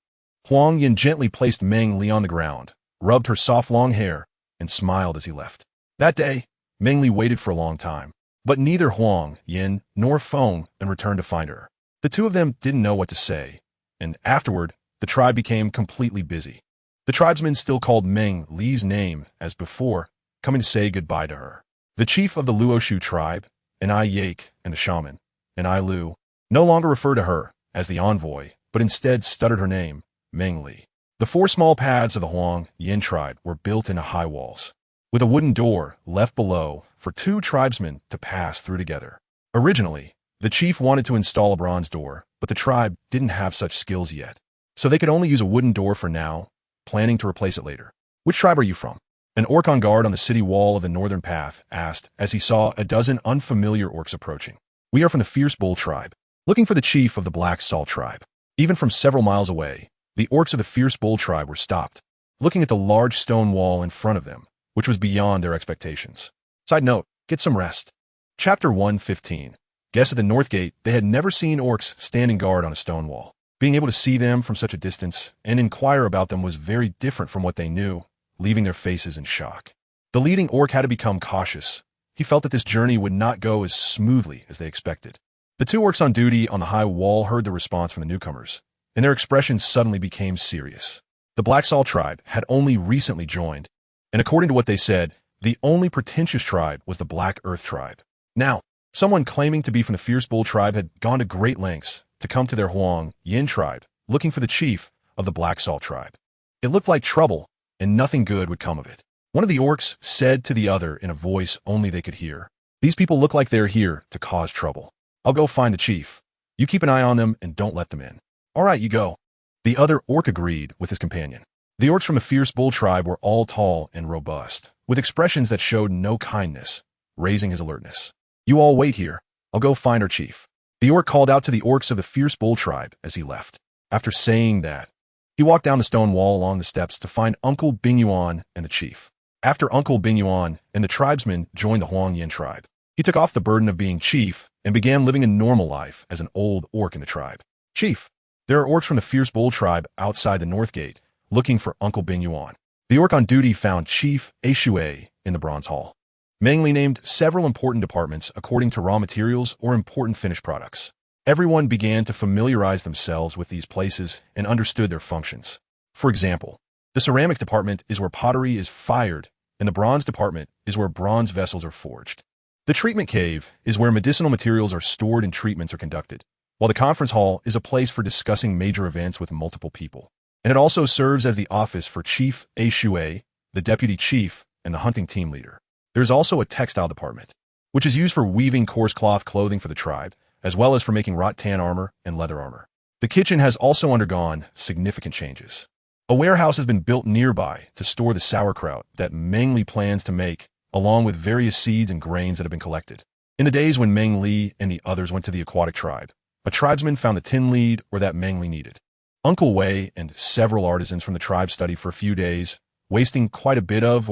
[SPEAKER 1] Huang Yan gently placed Meng Li on the ground, rubbed her soft long hair, and smiled as he left. That day, Meng Li waited for a long time, but neither Huang Yan nor Feng Un returned to find her. The two of them didn't know what to say, and afterward, the tribe became completely busy. The tribesmen still called Meng Li's name as before, coming to say goodbye to her. The chief of the Luoshu tribe, an I Yake and a shaman, an I Lu, no longer referred to her as the envoy, but instead stuttered her name, Meng Li. The four small paths of the Huang Yan tribe were built into high walls, with a wooden door left below for two tribesmen to pass through together. Originally, The chief wanted to install a bronze door, but the tribe didn't have such skills yet. So they could only use a wooden door for now, planning to replace it later. Which tribe are you from? An orc on guard on the city wall of the northern path asked as he saw a dozen unfamiliar orcs approaching. We are from the Fierce Bull tribe, looking for the chief of the Black Salt tribe. Even from several miles away, the orcs of the Fierce Bull tribe were stopped, looking at the large stone wall in front of them, which was beyond their expectations. Side note, get some rest. Chapter 115. Guests at the North Gate, they had never seen orcs standing guard on a stone wall. Being able to see them from such a distance and inquire about them was very different from what they knew, leaving their faces in shock. The leading orc had to become cautious. He felt that this journey would not go as smoothly as they expected. The two orcs on duty on the high wall heard the response from the newcomers, and their expressions suddenly became serious. The Black Salt tribe had only recently joined, and according to what they said, the only pretentious tribe was the Black Earth tribe. Now, someone claiming to be from the Fierce Bull tribe had gone to great lengths to come to their Huang Yin tribe, looking for the chief of the Black Salt tribe. It looked like trouble, and nothing good would come of it. One of the orcs said to the other in a voice only they could hear, "These people look like they're here to cause trouble. I'll go find the chief. You keep an eye on them and don't let them in." "All right, you go." The other orc agreed with his companion. The orcs from the Fierce Bull tribe were all tall and robust, with expressions that showed no kindness, raising his alertness. "You all wait here. I'll go find our chief." The orc called out to the orcs of the Fierce Bull tribe as he left. After saying that, he walked down the stone wall along the steps to find Uncle Bingyuan and the chief. After Uncle Bingyuan and the tribesmen joined the Huang Yin tribe, he took off the burden of being chief and began living a normal life as an old orc in the tribe. "Chief, there are orcs from the Fierce Bull tribe outside the North Gate, looking for Uncle Bingyuan." The orc on duty found Chief Aishui in the Bronze Hall. Meng Li named several important departments according to raw materials or important finished products. Everyone began to familiarize themselves with these places and understood their functions. For example, the ceramics department is where pottery is fired, and the bronze department is where bronze vessels are forged. The treatment cave is where medicinal materials are stored and treatments are conducted, while the conference hall is a place for discussing major events with multiple people. And it also serves as the office for Chief Aishui, the deputy chief, and the hunting team leader. There's also a textile department, which is used for weaving coarse cloth clothing for the tribe, as well as for making wrought tan armor and leather armor. The kitchen has also undergone significant changes. A warehouse has been built nearby to store the sauerkraut that Meng Li plans to make, along with various seeds and grains that have been collected. In the days when Meng Li and the others went to the aquatic tribe, a tribesman found the tin lead or that Meng Li needed. Uncle Wei and several artisans from the tribe studied for a few days, wasting quite a bit of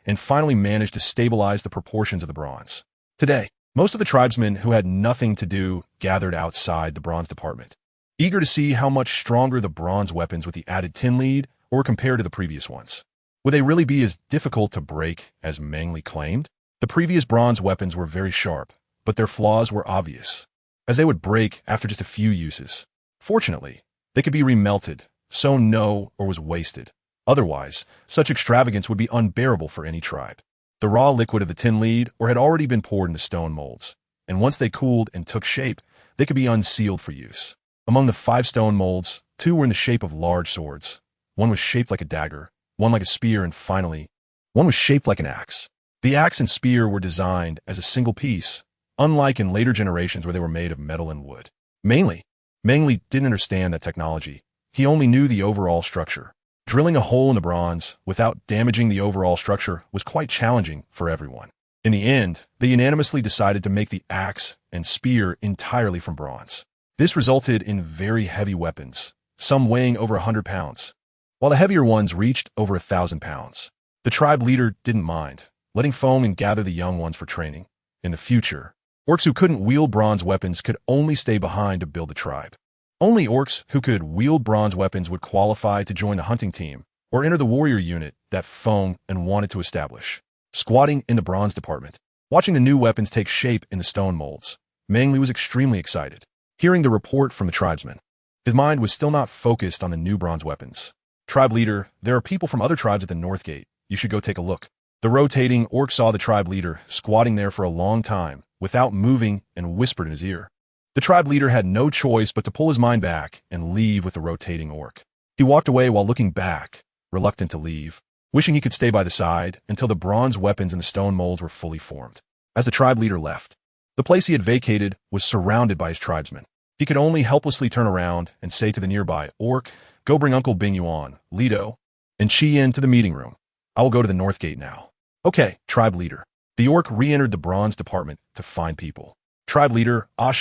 [SPEAKER 1] and finally managed to stabilize the proportions of the bronze. Today, most of the tribesmen who had nothing to do gathered outside the bronze department, eager to see how much stronger the bronze weapons with the added tin lead were compared to the previous ones. Would they really be as difficult to break as Meng Li claimed? The previous bronze weapons were very sharp, but their flaws were obvious, as they would break after just a few uses. Fortunately, they could be remelted, sewn or was wasted. Otherwise, such extravagance would be unbearable for any tribe. The raw liquid of the tin lead had already been poured into stone molds, and once they cooled and took shape, they could be unsealed for use. Among the 5 stone molds, 2 were in the shape of large swords. One was shaped like a dagger, one like a spear, and finally, one was shaped like an axe. The axe and spear were designed as a single piece, unlike in later generations where they were made of metal and wood. Meng Li didn't understand that technology. He only knew the overall structure. Drilling a hole in the bronze without damaging the overall structure was quite challenging for everyone. In the end, they unanimously decided to make the axe and spear entirely from bronze. This resulted in very heavy weapons, some weighing over 100 pounds, while the heavier ones reached over 1,000 pounds. The tribe leader didn't mind, letting foam and gather the young ones for training. In the future, orcs who couldn't wield bronze weapons could only stay behind to build the tribe. Only orcs who could wield bronze weapons would qualify to join the hunting team or enter the warrior unit that Feng and wanted to establish. Squatting in the bronze department, watching the new weapons take shape in the stone molds, Meng Li was extremely excited. Hearing the report from the tribesmen, his mind was still not focused on the new bronze weapons. "Tribe leader, there are people from other tribes at the North Gate. You should go take a look." The rotating orc saw the tribe leader squatting there for a long time without moving and whispered in his ear. The tribe leader had no choice but to pull his mind back and leave with the rotating orc. He walked away while looking back, reluctant to leave, wishing he could stay by the side until the bronze weapons in the stone molds were fully formed. As the tribe leader left, The place he had vacated was surrounded by his tribesmen. He could only helplessly turn around and say to the nearby orc, "Go bring Uncle Binyuan, Lido, and Chi-Yin to the meeting room. I will go to the north gate now." "Okay, tribe leader." The orc re-entered the bronze department to find people. Tribe leader Ah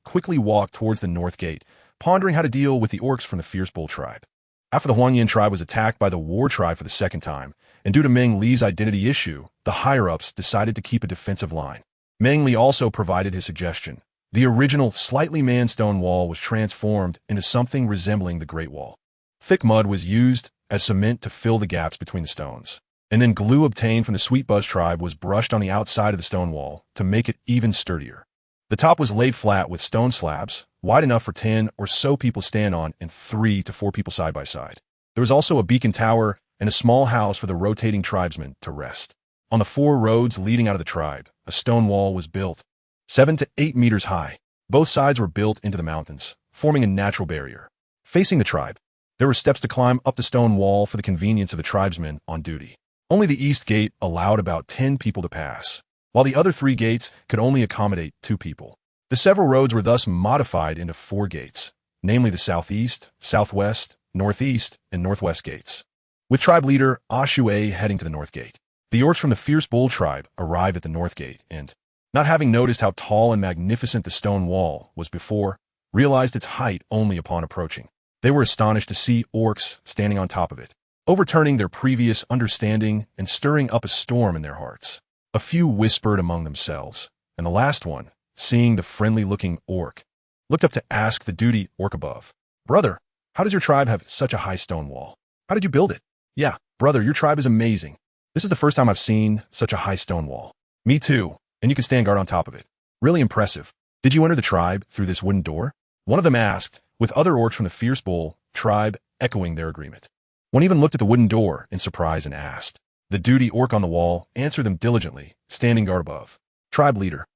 [SPEAKER 1] quickly walked towards the north gate, pondering how to deal with the orcs from the Fierce Bull tribe. After the Huanyin tribe was attacked by the War tribe for the second time, and due to Meng Li's identity issue, the higher-ups decided to keep a defensive line. Meng Li also provided his suggestion. The original, slightly manned stone wall was transformed into something resembling the Great Wall. Thick mud was used as cement to fill the gaps between the stones, and then glue obtained from the Sweet Buzz tribe was brushed on the outside of the stone wall to make it even sturdier. The top was laid flat with stone slabs, wide enough for 10 or so people to stand on and 3 to 4 people side by side. There was also a beacon tower and a small house for the rotating tribesmen to rest. On the 4 roads leading out of the tribe, a stone wall was built, 7 to 8 meters high. Both sides were built into the mountains, forming a natural barrier. Facing the tribe, there were steps to climb up the stone wall for the convenience of the tribesmen on duty. Only the east gate allowed about 10 people to pass, while the other 3 gates could only accommodate 2 people. The several roads were thus modified into 4 gates, namely the southeast, southwest, northeast, and northwest gates, with tribe leader Ah heading to the north gate. The orcs from the Fierce Bull tribe arrived at the north gate and, not having noticed how tall and magnificent the stone wall was before, realized its height only upon approaching. They were astonished to see orcs standing on top of it, overturning their previous understanding and stirring up a storm in their hearts. A few whispered among themselves, and the last one, seeing the friendly-looking orc, looked up to ask the duty orc above, "Brother, how does your tribe have such a high stone wall? How did you build it?" "Yeah, brother, your tribe is amazing. This is the first time I've seen such a high stone wall." "Me too, and you can stand guard on top of it. Really impressive. Did you enter the tribe through this wooden door?" One of them asked, with other orcs from the Fierce Bull tribe echoing their agreement. One even looked at the wooden door in surprise and asked. The duty orc on the wall answered them diligently, standing guard above. Tribe leader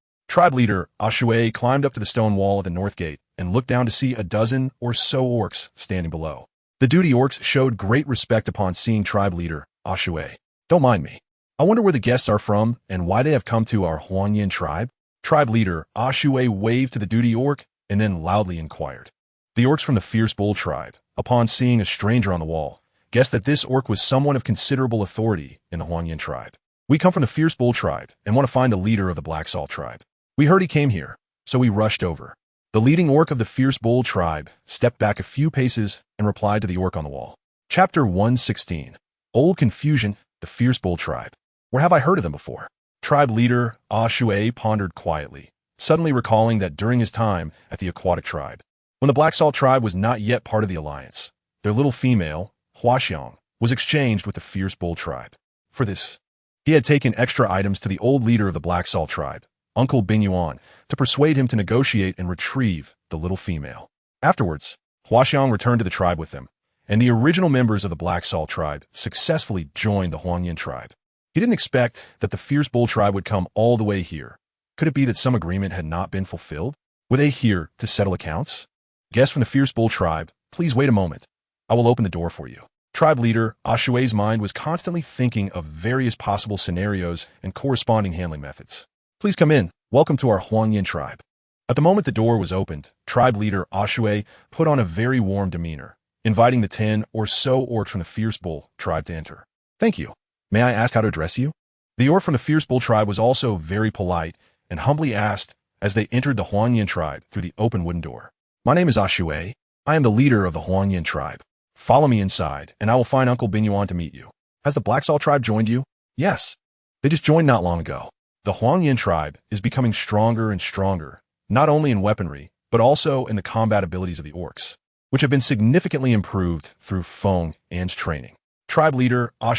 [SPEAKER 1] Ah climbed up to the stone wall at the north gate and looked down to see a dozen or so orcs standing below. The duty orcs showed great respect upon seeing tribe leader Ah "Don't mind me. I wonder where the guests are from and why they have come to our Huanyin tribe." Tribe leader Ah waved to the duty orc and then loudly inquired. The orcs from the Fierce Bull tribe, upon seeing a stranger on the wall, guessed that this orc was someone of considerable authority in the Huanyin tribe. "We come from the Fierce Bull tribe and want to find the leader of the Black Salt tribe. We heard he came here, so we rushed over." The leading orc of the Fierce Bull tribe stepped back a few paces and replied to the orc on the wall. Chapter 116. Old Confusion, the Fierce Bull tribe. Where have I heard of them before? Tribe leader Ah pondered quietly, suddenly recalling that during his time at the aquatic tribe, when the Black Salt tribe was not yet part of the alliance, their little female, Huaxiang, was exchanged with the Fierce Bull tribe. For this, he had taken extra items to the old leader of the Black Salt tribe, Uncle Binyuan, to persuade him to negotiate and retrieve the little female. Afterwards, Huaxiang returned to the tribe with them, and the original members of the Black Salt tribe successfully joined the Huanyin tribe. He didn't expect that the Fierce Bull tribe would come all the way here. Could it be that some agreement had not been fulfilled? Were they here to settle accounts? Guests from the Fierce Bull tribe, please wait a moment. I will open the door for you. Tribe leader Ah mind was constantly thinking of various possible scenarios and corresponding handling methods. "Please come in. Welcome to our Huanyin tribe." At the moment the door was opened, tribe leader Ah put on a very warm demeanor, inviting the 10 or so orcs from the Fierce Bull tribe to enter. "Thank you. May I ask how to address you?" The orc from the Fierce Bull tribe was also very polite and humbly asked as they entered the Huanyin tribe through the open wooden door. "My name is Ah I am the leader of the Huanyin tribe. Follow me inside, and I will find Uncle Binyuan to meet you." "Has the Black Salt tribe joined you?" "Yes. They just joined not long ago." The Huanyin tribe is becoming stronger and stronger, not only in weaponry, but also in the combat abilities of the orcs, which have been significantly improved through Feng and training. Tribe leader Ah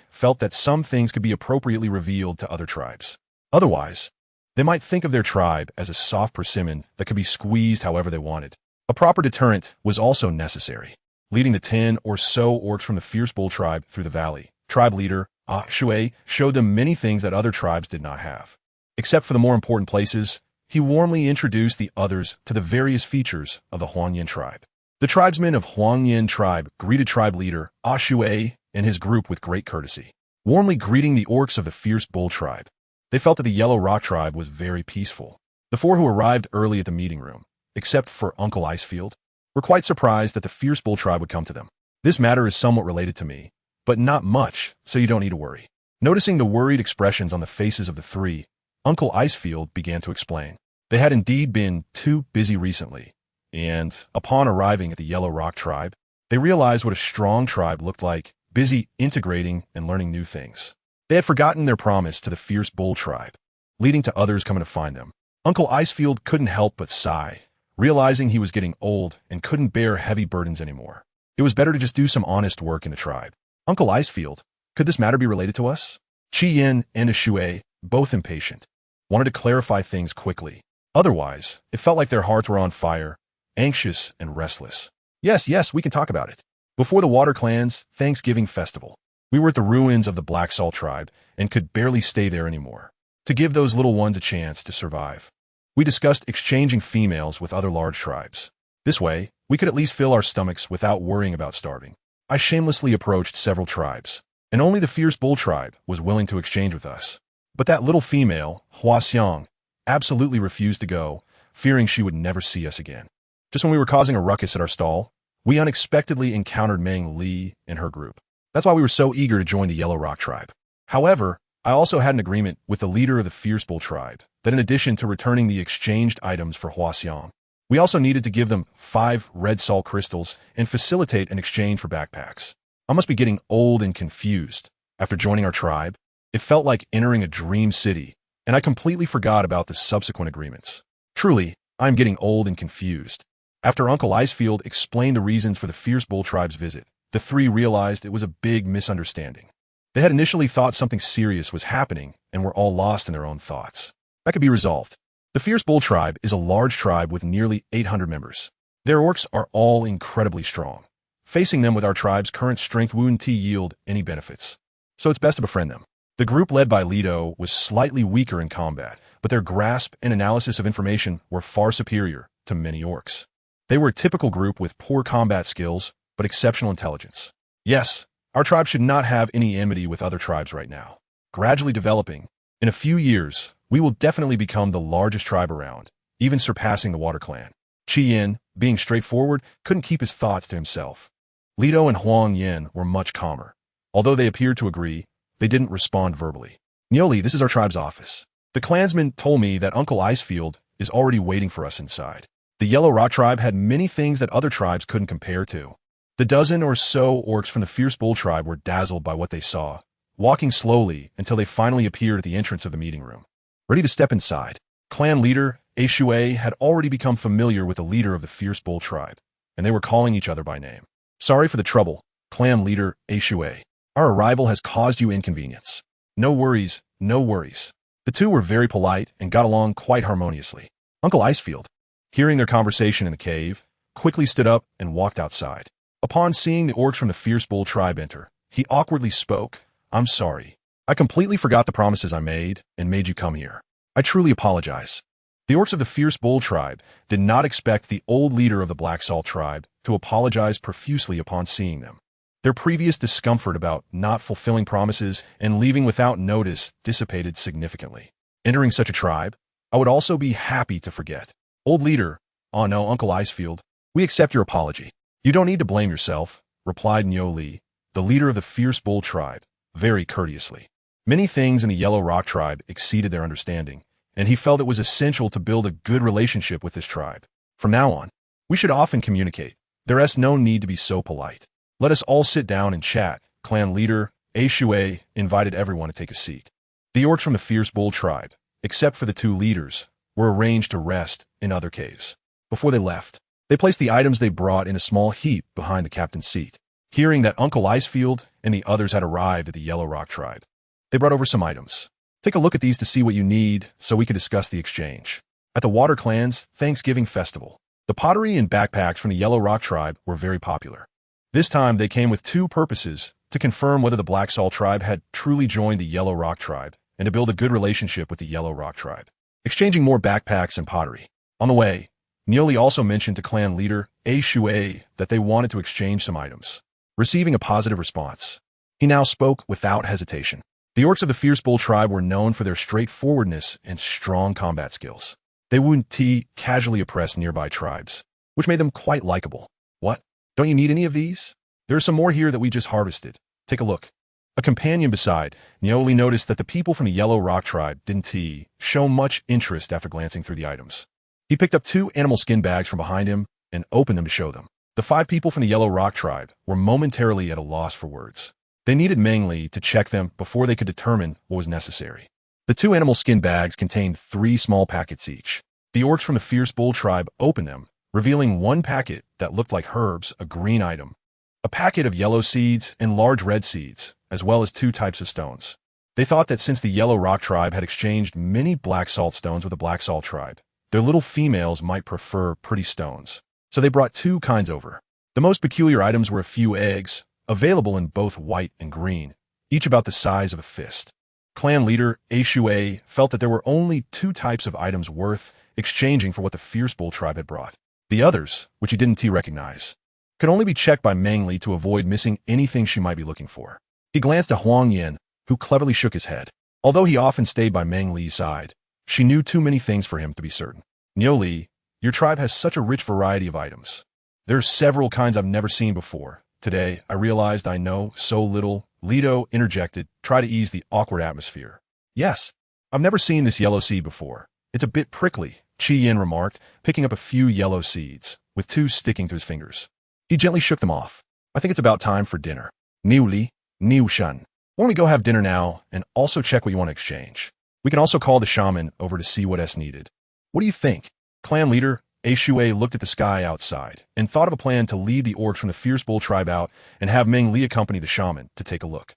[SPEAKER 1] felt that some things could be appropriately revealed to other tribes. Otherwise, they might think of their tribe as a soft persimmon that could be squeezed however they wanted. A proper deterrent was also necessary. Leading the 10 or so orcs from the Fierce Bull tribe through the valley, tribe leader Ah showed them many things that other tribes did not have. Except for the more important places, he warmly introduced the others to the various features of the Huanyin tribe. The tribesmen of Huanyin tribe greeted tribe leader Ah and his group with great courtesy, warmly greeting the orcs of the Fierce Bull tribe. They felt that the Yellow Rock tribe was very peaceful, The four who arrived early at the meeting room, except for Uncle Icefield, were quite surprised that the fierce bull tribe would come to them. This matter is somewhat related to me, but not much, so you don't need to worry. Noticing the worried expressions on the faces of the three, Uncle Icefield began to explain. They had indeed been too busy recently, and upon arriving at the Yellow Rock tribe, they realized what a strong tribe looked like, busy integrating and learning new things. They had forgotten their promise to the fierce bull tribe, leading to others coming to find them. Uncle Icefield couldn't help but sigh, realizing he was getting old and couldn't bear heavy burdens anymore. It was better to just do some honest work in the tribe. Uncle Icefield, could this matter be related to us? Chi Yin and Shui, both impatient, wanted to clarify things quickly. Otherwise, it felt like their hearts were on fire, anxious and restless. Yes, we can talk about it. Before the Water Clan's Thanksgiving festival, we were at the ruins of the Black Salt tribe and could barely stay there anymore. To give those little ones a chance to survive, we discussed exchanging females with other large tribes. This way, we could at least fill our stomachs without worrying about starving. I shamelessly approached several tribes, and only the fierce bull tribe was willing to exchange with us. But that little female, Hua Xiang, absolutely refused to go, fearing she would never see us again. Just when we were causing a ruckus at our stall, we unexpectedly encountered Meng Li and her group. That's why we were so eager to join the Yellow Rock tribe. However, I also had an agreement with the leader of the fierce bull tribe that in addition to returning the exchanged items for Hua Xiang, we also needed to give them 5 red salt crystals and facilitate an exchange for backpacks. I must be getting old and confused. After joining our tribe, it felt like entering a dream city, and I completely forgot about the subsequent agreements. Truly, I'm getting old and confused. After Uncle Icefield explained the reasons for the fierce bull tribe's visit, the three realized it was a big misunderstanding. They had initially thought something serious was happening and were all lost in their own thoughts. That could be resolved. The fierce bull tribe is a large tribe with nearly 800 members. Their orcs are all incredibly strong. Facing them with our tribe's current strength wouldn't yield any benefits, so it's best to befriend them. The group led by Lido was slightly weaker in combat, but their grasp and analysis of information were far superior to many orcs. They were a typical group with poor combat skills, but exceptional intelligence. Yes, our tribe should not have any enmity with other tribes right now. Gradually developing, in a few years, we will definitely become the largest tribe around, even surpassing the Water Clan. Chi Yin, being straightforward, couldn't keep his thoughts to himself. Lido and Huang Yin were much calmer. Although they appeared to agree, they didn't respond verbally. Nioli, this is our tribe's office. The clansman told me that Uncle Icefield is already waiting for us inside. The Yellow Rock tribe had many things that other tribes couldn't compare to. The dozen or so orcs from the fierce bull tribe were dazzled by what they saw, walking slowly until they finally appeared at the entrance of the meeting room. Ready to step inside, clan leader Shui had already become familiar with the leader of the fierce bull tribe, and they were calling each other by name. Sorry for the trouble, clan leader Shui. Our arrival has caused you inconvenience. No worries, no worries. The two were very polite and got along quite harmoniously. Uncle Icefield, hearing their conversation in the cave, quickly stood up and walked outside. Upon seeing the orcs from the fierce bull tribe enter, he awkwardly spoke, I'm sorry. I completely forgot the promises I made and made you come here. I truly apologize. The orcs of the fierce bull tribe did not expect the old leader of the Black Salt tribe to apologize profusely upon seeing them. Their previous discomfort about not fulfilling promises and leaving without notice dissipated significantly. Entering such a tribe, I would also be happy to forget. Old leader, oh no, Uncle Icefield, we accept your apology. You don't need to blame yourself, replied Li, the leader of the fierce bull tribe, very courteously. Many things in the Yellow Rock tribe exceeded their understanding, and he felt it was essential to build a good relationship with this tribe. From now on, we should often communicate. There is no need to be so polite. Let us all sit down and chat. Clan leader Shui invited everyone to take a seat. The orcs from the fierce bull tribe, except for the two leaders, were arranged to rest in other caves. Before they left, they placed the items they brought in a small heap behind the captain's seat. Hearing that Uncle Icefield and the others had arrived at the Yellow Rock tribe, they brought over some items. Take a look at these to see what you need so we can discuss the exchange. At the Water Clan's Thanksgiving festival, the pottery and backpacks from the Yellow Rock tribe were very popular. This time they came with two purposes: to confirm whether the Black Salt tribe had truly joined the Yellow Rock tribe and to build a good relationship with the Yellow Rock tribe, exchanging more backpacks and pottery. On the way, Nioli also mentioned to clan leader Shui that they wanted to exchange some items, receiving a positive response. He now spoke without hesitation. The orcs of the fierce bull tribe were known for their straightforwardness and strong combat skills. They wouldn't casually oppress nearby tribes, which made them quite likable. What? Don't you need any of these? There are some more here that we just harvested. Take a look. A companion beside, Neoli noticed that the people from the Yellow Rock tribe didn't show much interest after glancing through the items. He picked up 2 animal skin bags from behind him and opened them to show them. The 5 people from the Yellow Rock tribe were momentarily at a loss for words. They needed Meng Li to check them before they could determine what was necessary. The 2 animal skin bags contained 3 small packets each. The orcs from the Fierce Bull tribe opened them, revealing 1 packet that looked like herbs, a green item, a packet of yellow seeds and large red seeds, as well as 2 types of stones. They thought that since the Yellow Rock tribe had exchanged many black salt stones with the Black Salt tribe, their little females might prefer pretty stones. So they brought 2 kinds over. The most peculiar items were a few eggs, available in both white and green, each about the size of a fist. Clan leader Ashue felt that there were only 2 types of items worth exchanging for what the Fierce Bull tribe had brought. The others, which he didn't recognize, could only be checked by Meng Li to avoid missing anything she might be looking for. He glanced at Huang Yin, who cleverly shook his head. Although he often stayed by Meng Li's side, she knew too many things for him to be certain. Neoli, your tribe has such a rich variety of items. There are several kinds I've never seen before. Today, I realized I know so little. Leto interjected, try to ease the awkward atmosphere. Yes, I've never seen this yellow seed before. It's a bit prickly, Chi Yin remarked, picking up a few yellow seeds, with 2 sticking to his fingers. He gently shook them off. I think it's about time for dinner. Niuli, Niu Shan. Why don't we go have dinner now and also check what you want to exchange? We can also call the shaman over to see what is needed. What do you think? Clan leader Ashue looked at the sky outside and thought of a plan to lead the orcs from the Fierce Bull tribe out and have Meng Li accompany the shaman to take a look.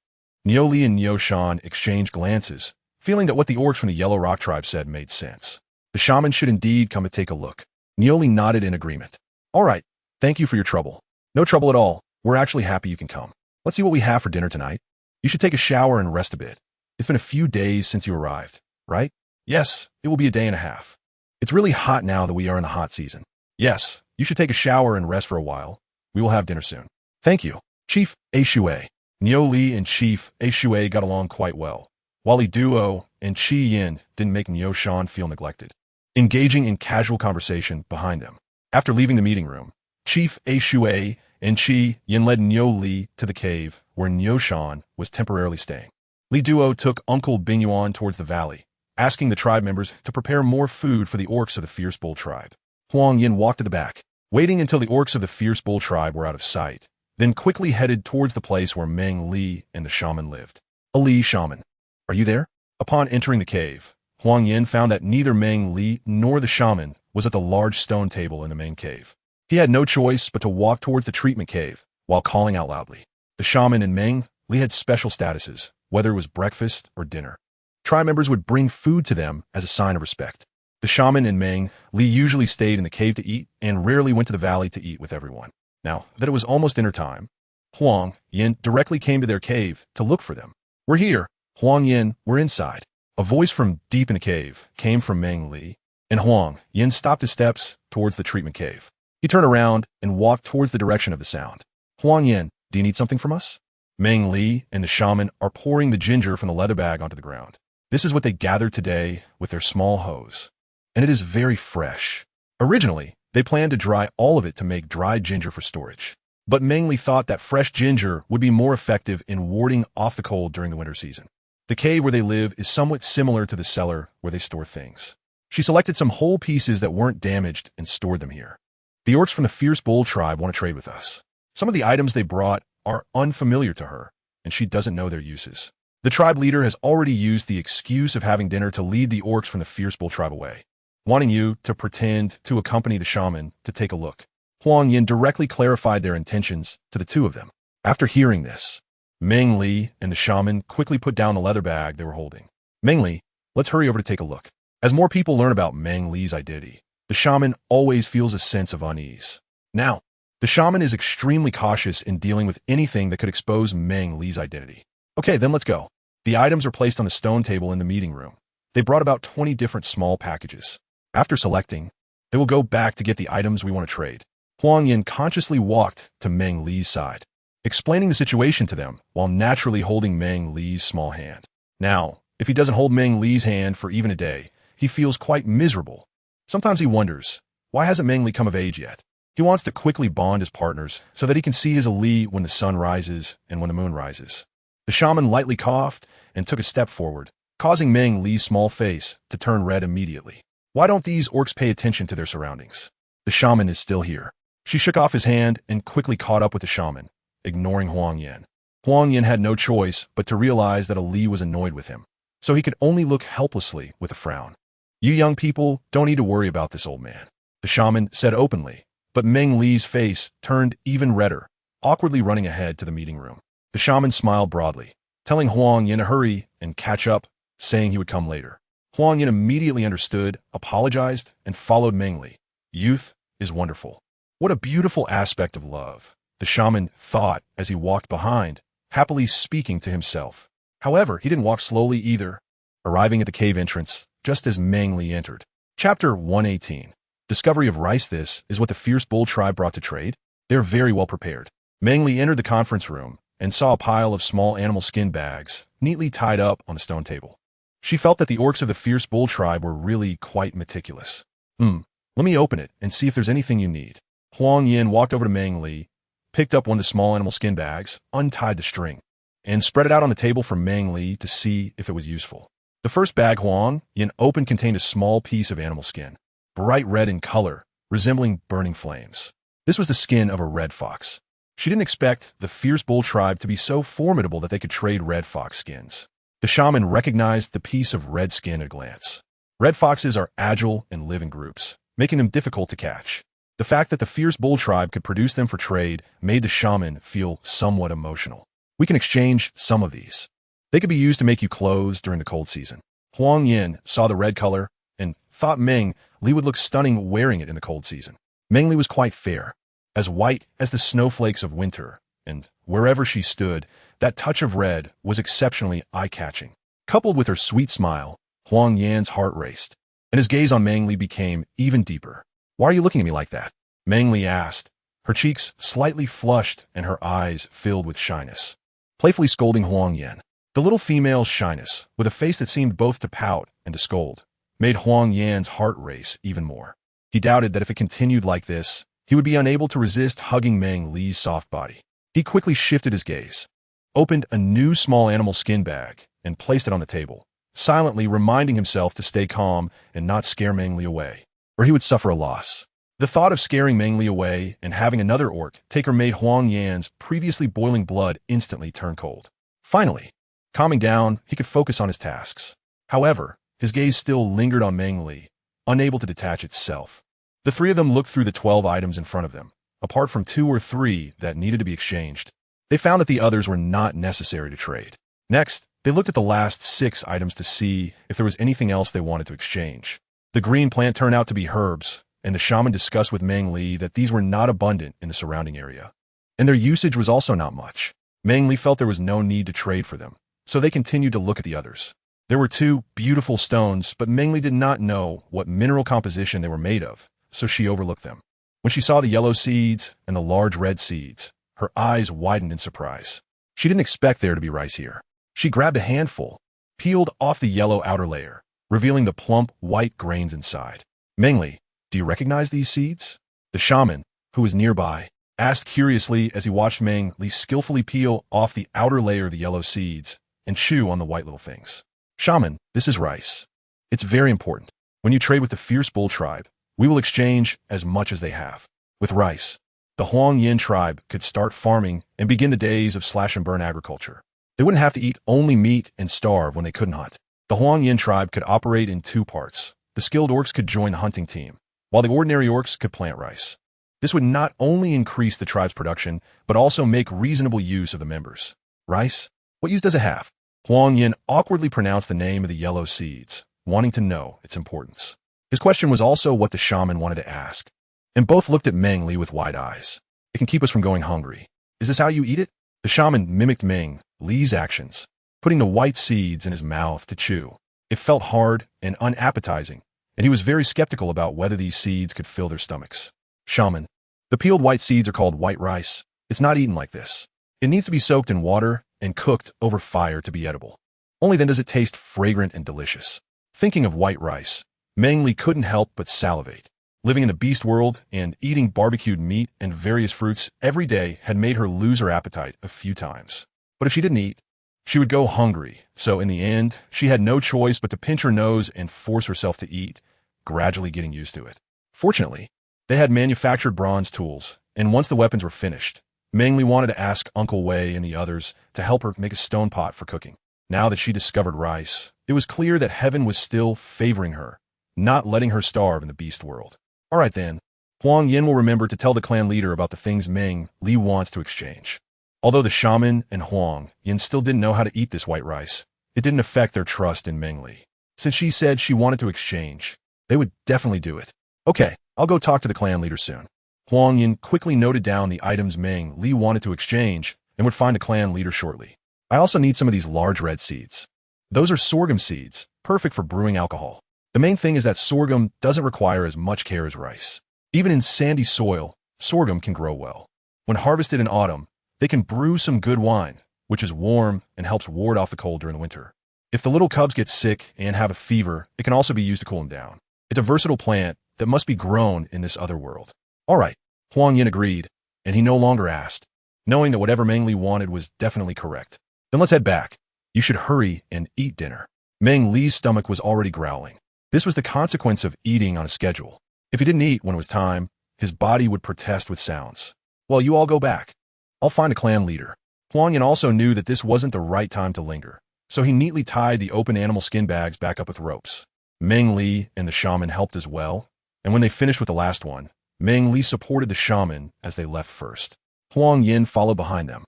[SPEAKER 1] Neoli and Neo Shan exchanged glances, feeling that what the orcs from the Yellow Rock tribe said made sense. The shaman should indeed come to take a look. Neoli nodded in agreement. All right, thank you for your trouble. No trouble at all. We're actually happy you can come. Let's see what we have for dinner tonight. You should take a shower and rest a bit. It's been a few days since you arrived, right? Yes, it will be a day and a half. It's really hot now that we are in the hot season. Yes, you should take a shower and rest for a while. We will have dinner soon. Thank you. Chief Ashue. Neoli and Chief Ashue got along quite well, while Li Duo and Chi Yin didn't make Neo Shan feel neglected, engaging in casual conversation behind them. After leaving the meeting room, Chief Ashue and Chi Yin led Neoli to the cave where Neo Shan was temporarily staying. Li Duo took Uncle Binyuan towards the valley, asking the tribe members to prepare more food for the orcs of the Fierce Bull tribe. Huang Yin walked to the back, waiting until the orcs of the Fierce Bull tribe were out of sight, then quickly headed towards the place where Meng Li and the shaman lived. A Li shaman. Are you there? Upon entering the cave, Huang Yin found that neither Meng Li nor the shaman was at the large stone table in the main cave. He had no choice but to walk towards the treatment cave while calling out loudly. The shaman and Meng Li had special statuses, whether it was breakfast or dinner. Tribe members would bring food to them as a sign of respect. The shaman and Meng Li usually stayed in the cave to eat and rarely went to the valley to eat with everyone. Now that it was almost dinner time, Huang Yin directly came to their cave to look for them. We're here. Huang Yin, we're inside. A voice from deep in the cave came from Meng Li, and Huang Yin stopped his steps towards the treatment cave. He turned around and walked towards the direction of the sound. Huang Yin, do you need something from us? Meng Li and the shaman are pouring the ginger from the leather bag onto the ground. This is what they gathered today with their small hose, and it is very fresh. Originally, they planned to dry all of it to make dried ginger for storage, but Meng Li thought that fresh ginger would be more effective in warding off the cold during the winter season. The cave where they live is somewhat similar to the cellar where they store things. She selected some whole pieces that weren't damaged and stored them here. The orcs from the Fierce Bull tribe want to trade with us. Some of the items they brought are unfamiliar to her, and she doesn't know their uses. The tribe leader has already used the excuse of having dinner to lead the orcs from the Fierce Bull tribe away, wanting you to pretend to accompany the shaman to take a look. Huang Yin directly clarified their intentions to the 2 of them. After hearing this, Meng Li and the shaman quickly put down the leather bag they were holding. Meng Li, let's hurry over to take a look. As more people learn about Meng Li's identity, the shaman always feels a sense of unease. Now, the shaman is extremely cautious in dealing with anything that could expose Meng Li's identity. Okay, then let's go. The items are placed on the stone table in the meeting room. They brought about 20 different small packages. After selecting, they will go back to get the items we want to trade. Huang Yin consciously walked to Meng Li's side, explaining the situation to them while naturally holding Meng Li's small hand. Now, if he doesn't hold Meng Li's hand for even a day, he feels quite miserable. Sometimes he wonders, why hasn't Meng Li come of age yet? He wants to quickly bond his partners so that he can see his Li when the sun rises and when the moon rises. The shaman lightly coughed and took a step forward, causing Meng Li's small face to turn red immediately. Why don't these orcs pay attention to their surroundings? The shaman is still here. She shook off his hand and quickly caught up with the shaman, ignoring Huang Yan. Huang Yan had no choice but to realize that Li was annoyed with him, so he could only look helplessly with a frown. You young people don't need to worry about this old man, the shaman said openly, but Meng Li's face turned even redder, awkwardly running ahead to the meeting room. The shaman smiled broadly, telling Huang Yan to hurry and catch up, saying he would come later. Huang Yan immediately understood, apologized, and followed Meng Li. Youth is wonderful. What a beautiful aspect of love, the shaman thought as he walked behind, happily speaking to himself. However, he didn't walk slowly either, arriving at the cave entrance just as Meng Li entered. Chapter 118. Discovery of rice. This is what the fierce bull tribe brought to trade. They're very well prepared. Meng Li entered the conference room and saw a pile of small animal skin bags neatly tied up on the stone table. She felt that the orcs of the fierce bull tribe were really quite meticulous. Let me open it and see if there's anything you need. Huang Yan walked over to Meng Li, picked up one of the small animal skin bags, untied the string, and spread it out on the table for Meng Li to see if it was useful. The first bag Huang Yan opened contained a small piece of animal skin, bright red in color, resembling burning flames. This was the skin of a red fox. She didn't expect the fierce bull tribe to be so formidable that they could trade red fox skins. The shaman recognized the piece of red skin at a glance. Red foxes are agile and live in groups, making them difficult to catch. The fact that the fierce bull tribe could produce them for trade made the shaman feel somewhat emotional. We can exchange some of these. They could be used to make you clothes during the cold season. Huang Yan saw the red color and thought Meng Li would look stunning wearing it in the cold season. Meng Li was quite fair, as white as the snowflakes of winter, and wherever she stood, that touch of red was exceptionally eye-catching. Coupled with her sweet smile, Huang Yan's heart raced, and his gaze on Meng Li became even deeper. Why are you looking at me like that? Meng Li asked, her cheeks slightly flushed and her eyes filled with shyness, playfully scolding Huang Yan. The little female's shyness, with a face that seemed both to pout and to scold, made Huang Yan's heart race even more. He doubted that if it continued like this, he would be unable to resist hugging Meng Li's soft body. He quickly shifted his gaze, opened a new small animal skin bag, and placed it on the table, silently reminding himself to stay calm and not scare Meng Li away, or he would suffer a loss. The thought of scaring Meng Li away and having another orc take her made Huang Yan's previously boiling blood instantly turn cold. Finally, calming down, he could focus on his tasks. However, his gaze still lingered on Meng Li, unable to detach itself. The three of them looked through the 12 items in front of them, apart from 2 or 3 that needed to be exchanged. They found that the others were not necessary to trade. Next, they looked at the last 6 items to see if there was anything else they wanted to exchange. The green plant turned out to be herbs, and the shaman discussed with Meng Li that these were not abundant in the surrounding area, and their usage was also not much. Meng Li felt there was no need to trade for them, so they continued to look at the others. There were 2 beautiful stones, but Meng Li did not know what mineral composition they were made of, so she overlooked them. When she saw the yellow seeds and the large red seeds, her eyes widened in surprise. She didn't expect there to be rice here. She grabbed a handful, peeled off the yellow outer layer, revealing the plump white grains inside. Meng Li, do you recognize these seeds? The shaman, who was nearby, asked curiously as he watched Meng Li skillfully peel off the outer layer of the yellow seeds and chew on the white little things. Shaman, this is rice. It's very important. When you trade with the fierce bull tribe, we will exchange as much as they have. With rice, the Huang Yan tribe could start farming and begin the days of slash-and-burn agriculture. They wouldn't have to eat only meat and starve when they couldn't hunt. The Huang Yan tribe could operate in 2 parts. The skilled orcs could join the hunting team, while the ordinary orcs could plant rice. This would not only increase the tribe's production, but also make reasonable use of the members. Rice? What use does it have? Huang Yan awkwardly pronounced the name of the yellow seeds, wanting to know its importance. His question was also what the shaman wanted to ask, and both looked at Meng Li with wide eyes. It can keep us from going hungry. Is this how you eat it? The shaman mimicked Meng Li's actions, putting the white seeds in his mouth to chew. It felt hard and unappetizing, and he was very skeptical about whether these seeds could fill their stomachs. Shaman, the peeled white seeds are called white rice. It's not eaten like this. It needs to be soaked in water and cooked over fire to be edible. Only then does it taste fragrant and delicious. Thinking of white rice, Meng Li couldn't help but salivate. Living in the beast world and eating barbecued meat and various fruits every day had made her lose her appetite a few times. But if she didn't eat, she would go hungry, so in the end, she had no choice but to pinch her nose and force herself to eat, gradually getting used to it. Fortunately, they had manufactured bronze tools, and once the weapons were finished, Meng Li wanted to ask Uncle Wei and the others to help her make a stone pot for cooking. Now that she discovered rice, it was clear that heaven was still favoring her, not letting her starve in the beast world. All right then, Huang Yin will remember to tell the clan leader about the things Meng Li wants to exchange. Although the shaman and Huang Yin still didn't know how to eat this white rice, it didn't affect their trust in Meng Li. Since she said she wanted to exchange, they would definitely do it. Okay, I'll go talk to the clan leader soon. Huang Yin quickly noted down the items Meng Li wanted to exchange and would find the clan leader shortly. I also need some of these large red seeds. Those are sorghum seeds, perfect for brewing alcohol. The main thing is that sorghum doesn't require as much care as rice. Even in sandy soil, sorghum can grow well. When harvested in autumn, they can brew some good wine, which is warm and helps ward off the cold during the winter. If the little cubs get sick and have a fever, it can also be used to cool them down. It's a versatile plant that must be grown in this other world. All right, Huang Yin agreed, and he no longer asked, knowing that whatever Meng Li wanted was definitely correct. Then let's head back. You should hurry and eat dinner. Meng Li's stomach was already growling. This was the consequence of eating on a schedule. If he didn't eat when it was time, his body would protest with sounds. Well, you all go back. I'll find a clan leader. Huang Yin also knew that this wasn't the right time to linger, so he neatly tied the open animal skin bags back up with ropes. Meng Li and the shaman helped as well, and when they finished with the last one, Meng Li supported the shaman as they left first. Huang Yin followed behind them,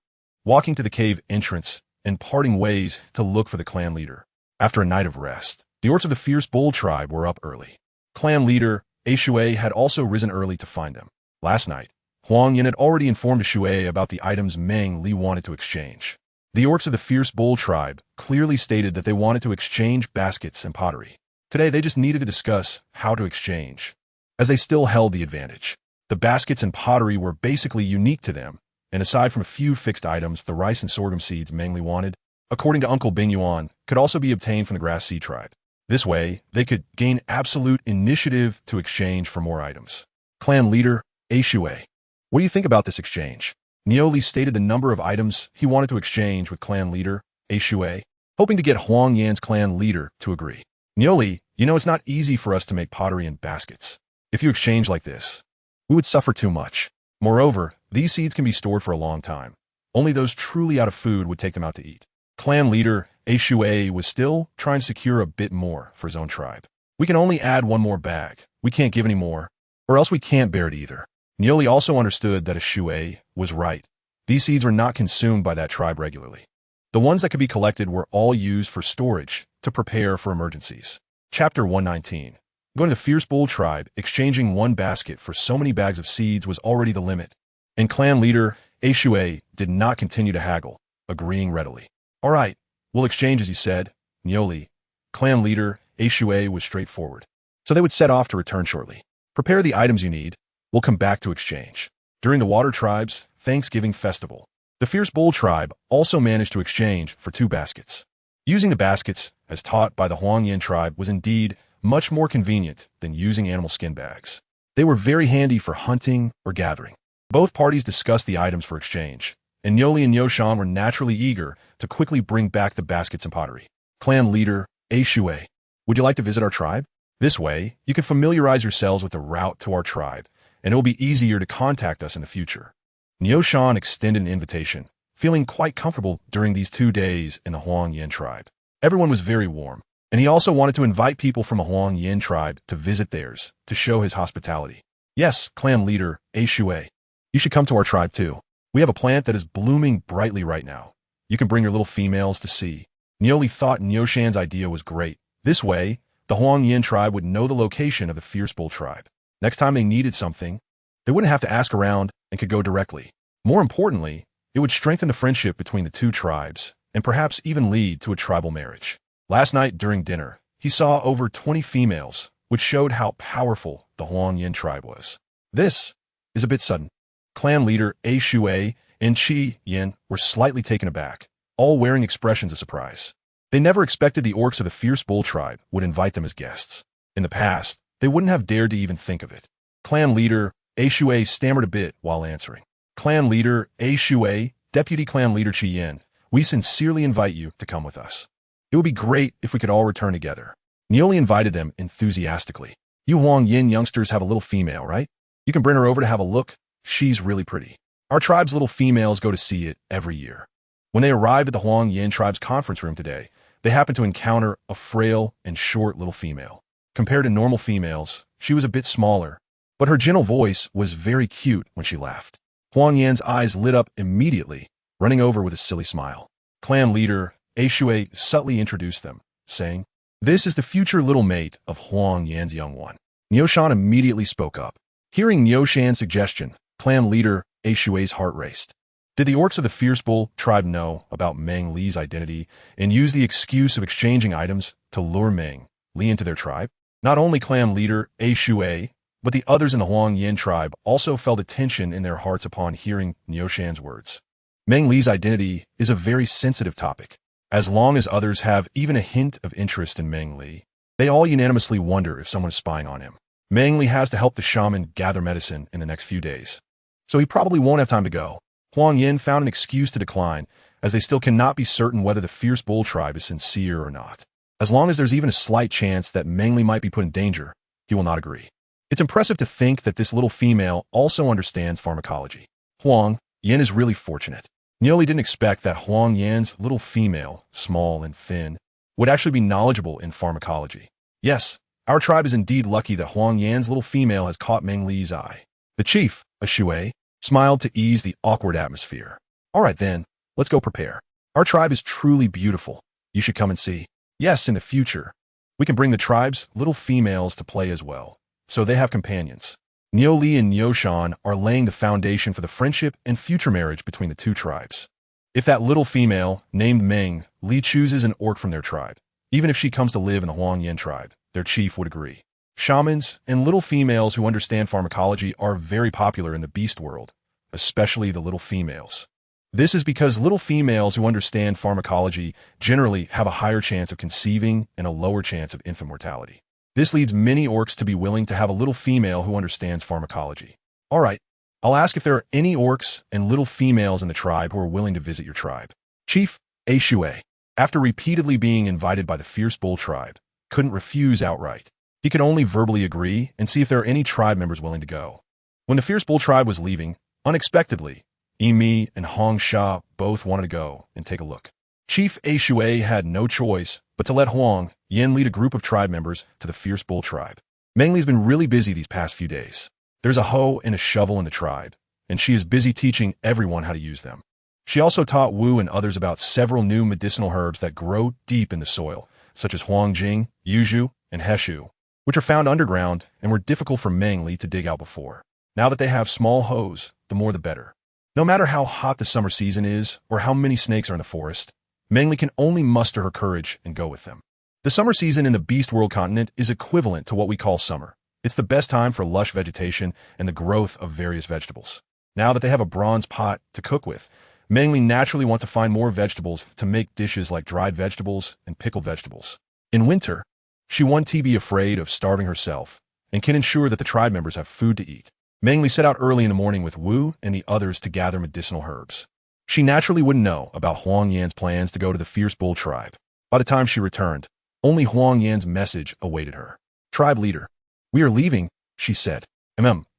[SPEAKER 1] walking to the cave entrance and parting ways to look for the clan leader. After a night of rest, the orcs of the fierce bull tribe were up early. Clan leader Shui had also risen early to find them. Last night, Huang Yin had already informed Shui about the items Meng Li wanted to exchange. The orcs of the fierce bull tribe clearly stated that they wanted to exchange baskets and pottery. Today, they just needed to discuss how to exchange, as they still held the advantage. The baskets and pottery were basically unique to them, and aside from a few fixed items, the rice and sorghum seeds Meng Li wanted, according to Uncle Bing Yuan, could also be obtained from the grass seed tribe. This way, they could gain absolute initiative to exchange for more items. Clan leader Shui, what do you think about this exchange? Nioli stated the number of items he wanted to exchange with clan leader Shui, hoping to get Huang Yan's clan leader to agree. Nioli, you know it's not easy for us to make pottery in baskets. If you exchange like this, we would suffer too much. Moreover, these seeds can be stored for a long time. Only those truly out of food would take them out to eat. Clan leader Shui was still trying to secure a bit more for his own tribe. We can only add one more bag. We can't give any more, or else we can't bear it either. Nioli also understood that Shui was right. These seeds were not consumed by that tribe regularly. The ones that could be collected were all used for storage to prepare for emergencies. Chapter 119. Going to the fierce bull tribe, exchanging one basket for so many bags of seeds was already the limit. And clan leader Shui did not continue to haggle, agreeing readily. All right, we'll exchange as you said. Nioli, clan leader Shui was straightforward. So they would set off to return shortly. Prepare the items you need. We'll come back to exchange. During the Water Tribe's Thanksgiving festival, the Fierce Bull Tribe also managed to exchange for 2 baskets. Using the baskets, as taught by the Huang Yin tribe, was indeed much more convenient than using animal skin bags. They were very handy for hunting or gathering. Both parties discussed the items for exchange, and Nioli and Yoshan were naturally eager to quickly bring back the baskets and pottery. Clan leader Shui, would you like to visit our tribe? This way, you can familiarize yourselves with the route to our tribe, and it will be easier to contact us in the future. Nioshan extended an invitation, feeling quite comfortable during these 2 days in the Huang Yin tribe. Everyone was very warm, and he also wanted to invite people from the Huang Yin tribe to visit theirs to show his hospitality. Yes, clan leader Shui, you should come to our tribe too. We have a plant that is blooming brightly right now. You can bring your little females to see. Nioli thought Nioshan's idea was great. This way, the Huang Yin tribe would know the location of the Fierce Bull tribe. Next time they needed something, they wouldn't have to ask around and could go directly. More importantly, it would strengthen the friendship between the 2 tribes and perhaps even lead to a tribal marriage. Last night during dinner, he saw over 20 females, which showed how powerful the Huang Yin tribe was. This is a bit sudden. Clan leader Shui and Qi Yin were slightly taken aback, all wearing expressions of surprise. They never expected the orcs of the Fierce Bull tribe would invite them as guests. In the past, they wouldn't have dared to even think of it. Clan leader Shui stammered a bit while answering. Clan leader Shui, deputy clan leader Chi Yin, we sincerely invite you to come with us. It would be great if we could all return together. Nioli invited them enthusiastically. You Huang Yin youngsters have a little female, right? You can bring her over to have a look. She's really pretty. Our tribe's little females go to see it every year. When they arrive at the Huang Yin tribe's conference room today, they happen to encounter a frail and short little female. Compared to normal females, she was a bit smaller, but her gentle voice was very cute when she laughed. Huang Yan's eyes lit up immediately, running over with a silly smile. Clan leader Shui subtly introduced them, saying, "This is the future little mate of Huang Yan's young one." Nioshan immediately spoke up. Hearing Nioshan's suggestion, clan leader Shui's heart raced. Did the orcs of the Fierce Bull tribe know about Meng Li's identity and use the excuse of exchanging items to lure Meng Li into their tribe? Not only clan leader Shui, but the others in the Huang Yin tribe also felt a tension in their hearts upon hearing Nioshan's words. Meng Li's identity is a very sensitive topic. As long as others have even a hint of interest in Meng Li, they all unanimously wonder if someone is spying on him. Meng Li has to help the shaman gather medicine in the next few days, so he probably won't have time to go. Huang Yin found an excuse to decline, as they still cannot be certain whether the Fierce Bull tribe is sincere or not. As long as there's even a slight chance that Meng Li might be put in danger, he will not agree. It's impressive to think that this little female also understands pharmacology. Huang Yin is really fortunate. Nioli didn't expect that Huang Yan's little female, small and thin, would actually be knowledgeable in pharmacology. Yes, our tribe is indeed lucky that Huang Yan's little female has caught Meng Li's eye. The chief, Shui, smiled to ease the awkward atmosphere. All right then, let's go prepare. Our tribe is truly beautiful. You should come and see. Yes, in the future, we can bring the tribe's little females to play as well, so they have companions. Nioli and Nioshan are laying the foundation for the friendship and future marriage between the two tribes. If that little female, named Meng Li, chooses an orc from their tribe, even if she comes to live in the Huang Yin tribe, their chief would agree. Shamans and little females who understand pharmacology are very popular in the beast world, especially the little females. This is because little females who understand pharmacology generally have a higher chance of conceiving and a lower chance of infant mortality. This leads many orcs to be willing to have a little female who understands pharmacology. All right, I'll ask if there are any orcs and little females in the tribe who are willing to visit your tribe. Chief Shui, after repeatedly being invited by the Fierce Bull tribe, couldn't refuse outright. He could only verbally agree and see if there are any tribe members willing to go. When the Fierce Bull tribe was leaving, unexpectedly, Yimi and Hong Sha both wanted to go and take a look. Chief Shui had no choice but to let Huang Yin lead a group of tribe members to the Fierce Bull tribe. Meng Li's been really busy these past few days. There's a hoe and a shovel in the tribe, and she is busy teaching everyone how to use them. She also taught Wu and others about several new medicinal herbs that grow deep in the soil, such as Huangjing, Yuzhu, and Heshu, which are found underground and were difficult for Meng Li to dig out before. Now that they have small hoes, the more the better. No matter how hot the summer season is or how many snakes are in the forest, Meng Li can only muster her courage and go with them. The summer season in the Beast World continent is equivalent to what we call summer. It's the best time for lush vegetation and the growth of various vegetables. Now that they have a bronze pot to cook with, Meng Li naturally wants to find more vegetables to make dishes like dried vegetables and pickled vegetables. In winter, she wants to be afraid of starving herself and can ensure that the tribe members have food to eat. Meng Li set out early in the morning with Wu and the others to gather medicinal herbs. She naturally wouldn't know about Huang Yan's plans to go to the Fierce Bull tribe. By the time she returned, only Huang Yan's message awaited her. Tribe leader, we are leaving, she said.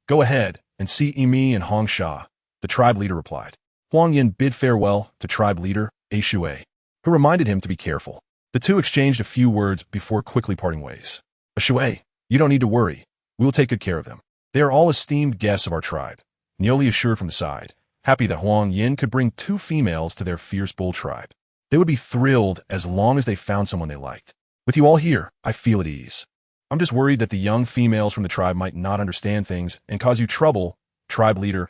[SPEAKER 1] Go ahead and see Yimi and Hong Sha, the tribe leader replied. Huang Yan bid farewell to tribe leader Shui, who reminded him to be careful. The two exchanged a few words before quickly parting ways. Shui, you don't need to worry. We will take good care of them. They are all esteemed guests of our tribe, Nioli assured from the side, happy that Huang Yin could bring 2 females to their Fierce Bull tribe. They would be thrilled as long as they found someone they liked. With you all here, I feel at ease. I'm just worried that the young females from the tribe might not understand things and cause you trouble, tribe leader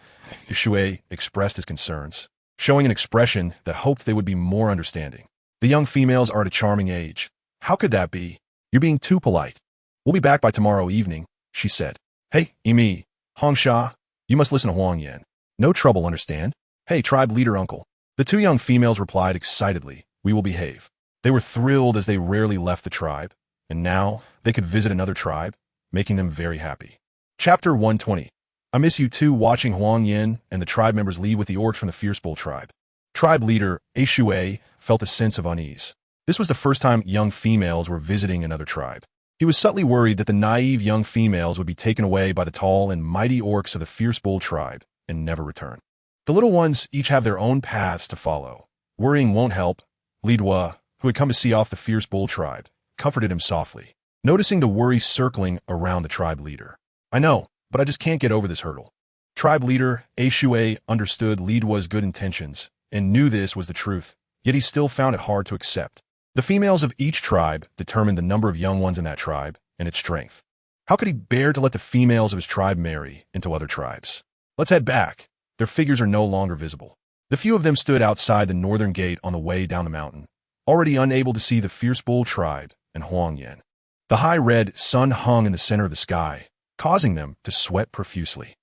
[SPEAKER 1] Shui expressed his concerns, showing an expression that hoped they would be more understanding. The young females are at a charming age. How could that be? You're being too polite. We'll be back by tomorrow evening, she said. Hey, Yimi, Hong Sha, you must listen to Huang Yan. No trouble, understand? Hey, tribe leader uncle. The 2 young females replied excitedly, we will behave. They were thrilled as they rarely left the tribe, and now they could visit another tribe, making them very happy. Chapter 120. I miss you too. Watching Huang Yin and the tribe members leave with the orcs from the Fierce Bull tribe. Tribe leader, Shui, felt a sense of unease. This was the first time young females were visiting another tribe. He was subtly worried that the naive young females would be taken away by the tall and mighty orcs of the Fierce Bull tribe and never return. The little ones each have their own paths to follow. Worrying won't help. Li Dua, who had come to see off the Fierce Bull tribe, comforted him softly, noticing the worry circling around the tribe leader. I know, but I just can't get over this hurdle. Tribe leader Shui understood Li Dua's good intentions and knew this was the truth, yet he still found it hard to accept. The females of each tribe determined the number of young ones in that tribe and its strength. How could he bear to let the females of his tribe marry into other tribes? Let's head back. Their figures are no longer visible. The few of them stood outside the northern gate on the way down the mountain, already unable to see the Fierce Bull tribe and Huang Yin. The high red sun hung in the center of the sky, causing them to sweat profusely.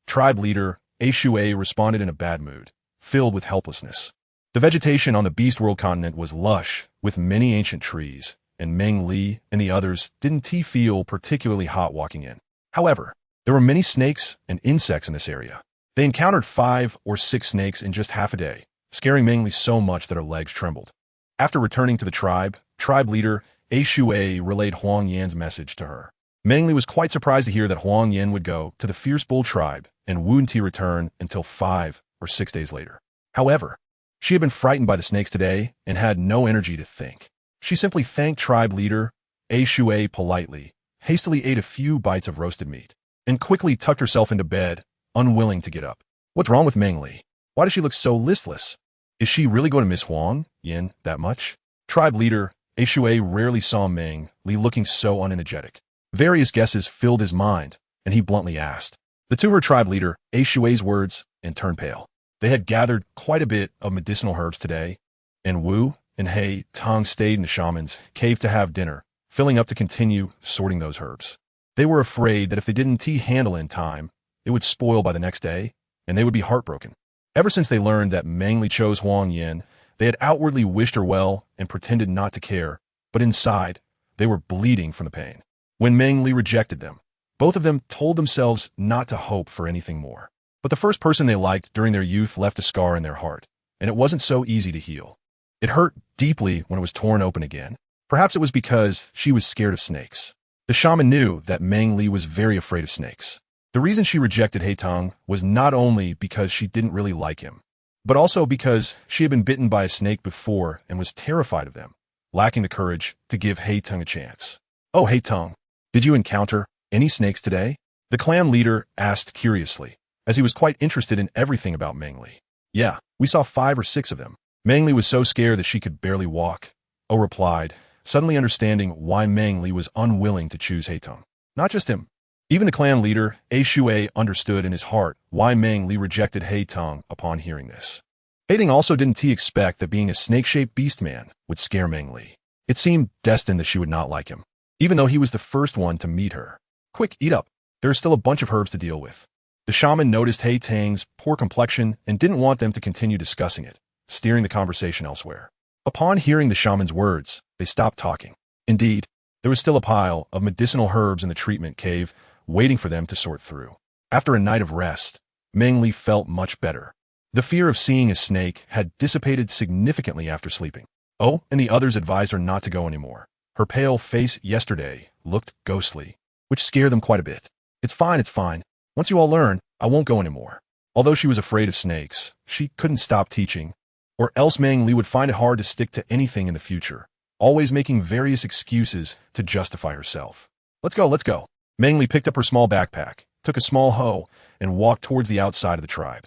[SPEAKER 1] Tribe leader Shui responded in a bad mood, filled with helplessness. The vegetation on the Beast World continent was lush, with many ancient trees, and Meng Li and the others didn't feel particularly hot walking in. However, there were many snakes and insects in this area. They encountered 5 or 6 snakes in just half a day, scaring Meng Li so much that her legs trembled. After returning to the tribe leader Shui relayed Huang Yan's message to her. Meng Li was quite surprised to hear that Huang Yan would go to the Fierce Bull tribe and wouldn't return until 5 or 6 days later. However, she had been frightened by the snakes today and had no energy to think. She simply thanked tribe leader Shui politely, hastily ate a few bites of roasted meat, and quickly tucked herself into bed, unwilling to get up. What's wrong with Meng Li? Why does she look so listless? Is she really going to miss Huang Yin that much? Tribe leader Shui rarely saw Meng Li looking so unenergetic. Various guesses filled his mind, and he bluntly asked. The two heard tribe leader Shui's words and turned pale. They had gathered quite a bit of medicinal herbs today, and Wu and Hei Tong stayed in the shaman's cave to have dinner, filling up to continue sorting those herbs. They were afraid that if they didn't handle it in time, it would spoil by the next day, and they would be heartbroken. Ever since they learned that Meng Li chose Huang Yin, they had outwardly wished her well and pretended not to care, but inside, they were bleeding from the pain. When Meng Li rejected them, both of them told themselves not to hope for anything more. But the first person they liked during their youth left a scar in their heart, and it wasn't so easy to heal. It hurt deeply when it was torn open again. Perhaps it was because she was scared of snakes. The shaman knew that Meng Li was very afraid of snakes. The reason she rejected Hei Tong was not only because she didn't really like him, but also because she had been bitten by a snake before and was terrified of them, lacking the courage to give Hei Tong a chance. Oh, Hei Tong, did you encounter any snakes today? The clan leader asked curiously, as he was quite interested in everything about Meng Li. Yeah, we saw 5 or 6 of them. Meng Li was so scared that she could barely walk. Oh replied, suddenly understanding why Meng Li was unwilling to choose Hei Tong. Not just him. Even the clan leader, Shui, understood in his heart why Meng Li rejected Hei Tong upon hearing this. Hei Tong also didn't expect that being a snake-shaped beastman would scare Meng Li. It seemed destined that she would not like him, even though he was the first one to meet her. Quick, eat up. There is still a bunch of herbs to deal with. The shaman noticed Hei Tong's poor complexion and didn't want them to continue discussing it, steering the conversation elsewhere. Upon hearing the shaman's words, they stopped talking. Indeed, there was still a pile of medicinal herbs in the treatment cave waiting for them to sort through. After a night of rest, Meng Li felt much better. The fear of seeing a snake had dissipated significantly after sleeping. Oh, and the others advised her not to go anymore. Her pale face yesterday looked ghostly, which scared them quite a bit. It's fine. Once you all learn, I won't go anymore. Although she was afraid of snakes, she couldn't stop teaching, or else Meng Li would find it hard to stick to anything in the future, always making various excuses to justify herself. Let's go. Meng Li picked up her small backpack, took a small hoe, and walked towards the outside of the tribe.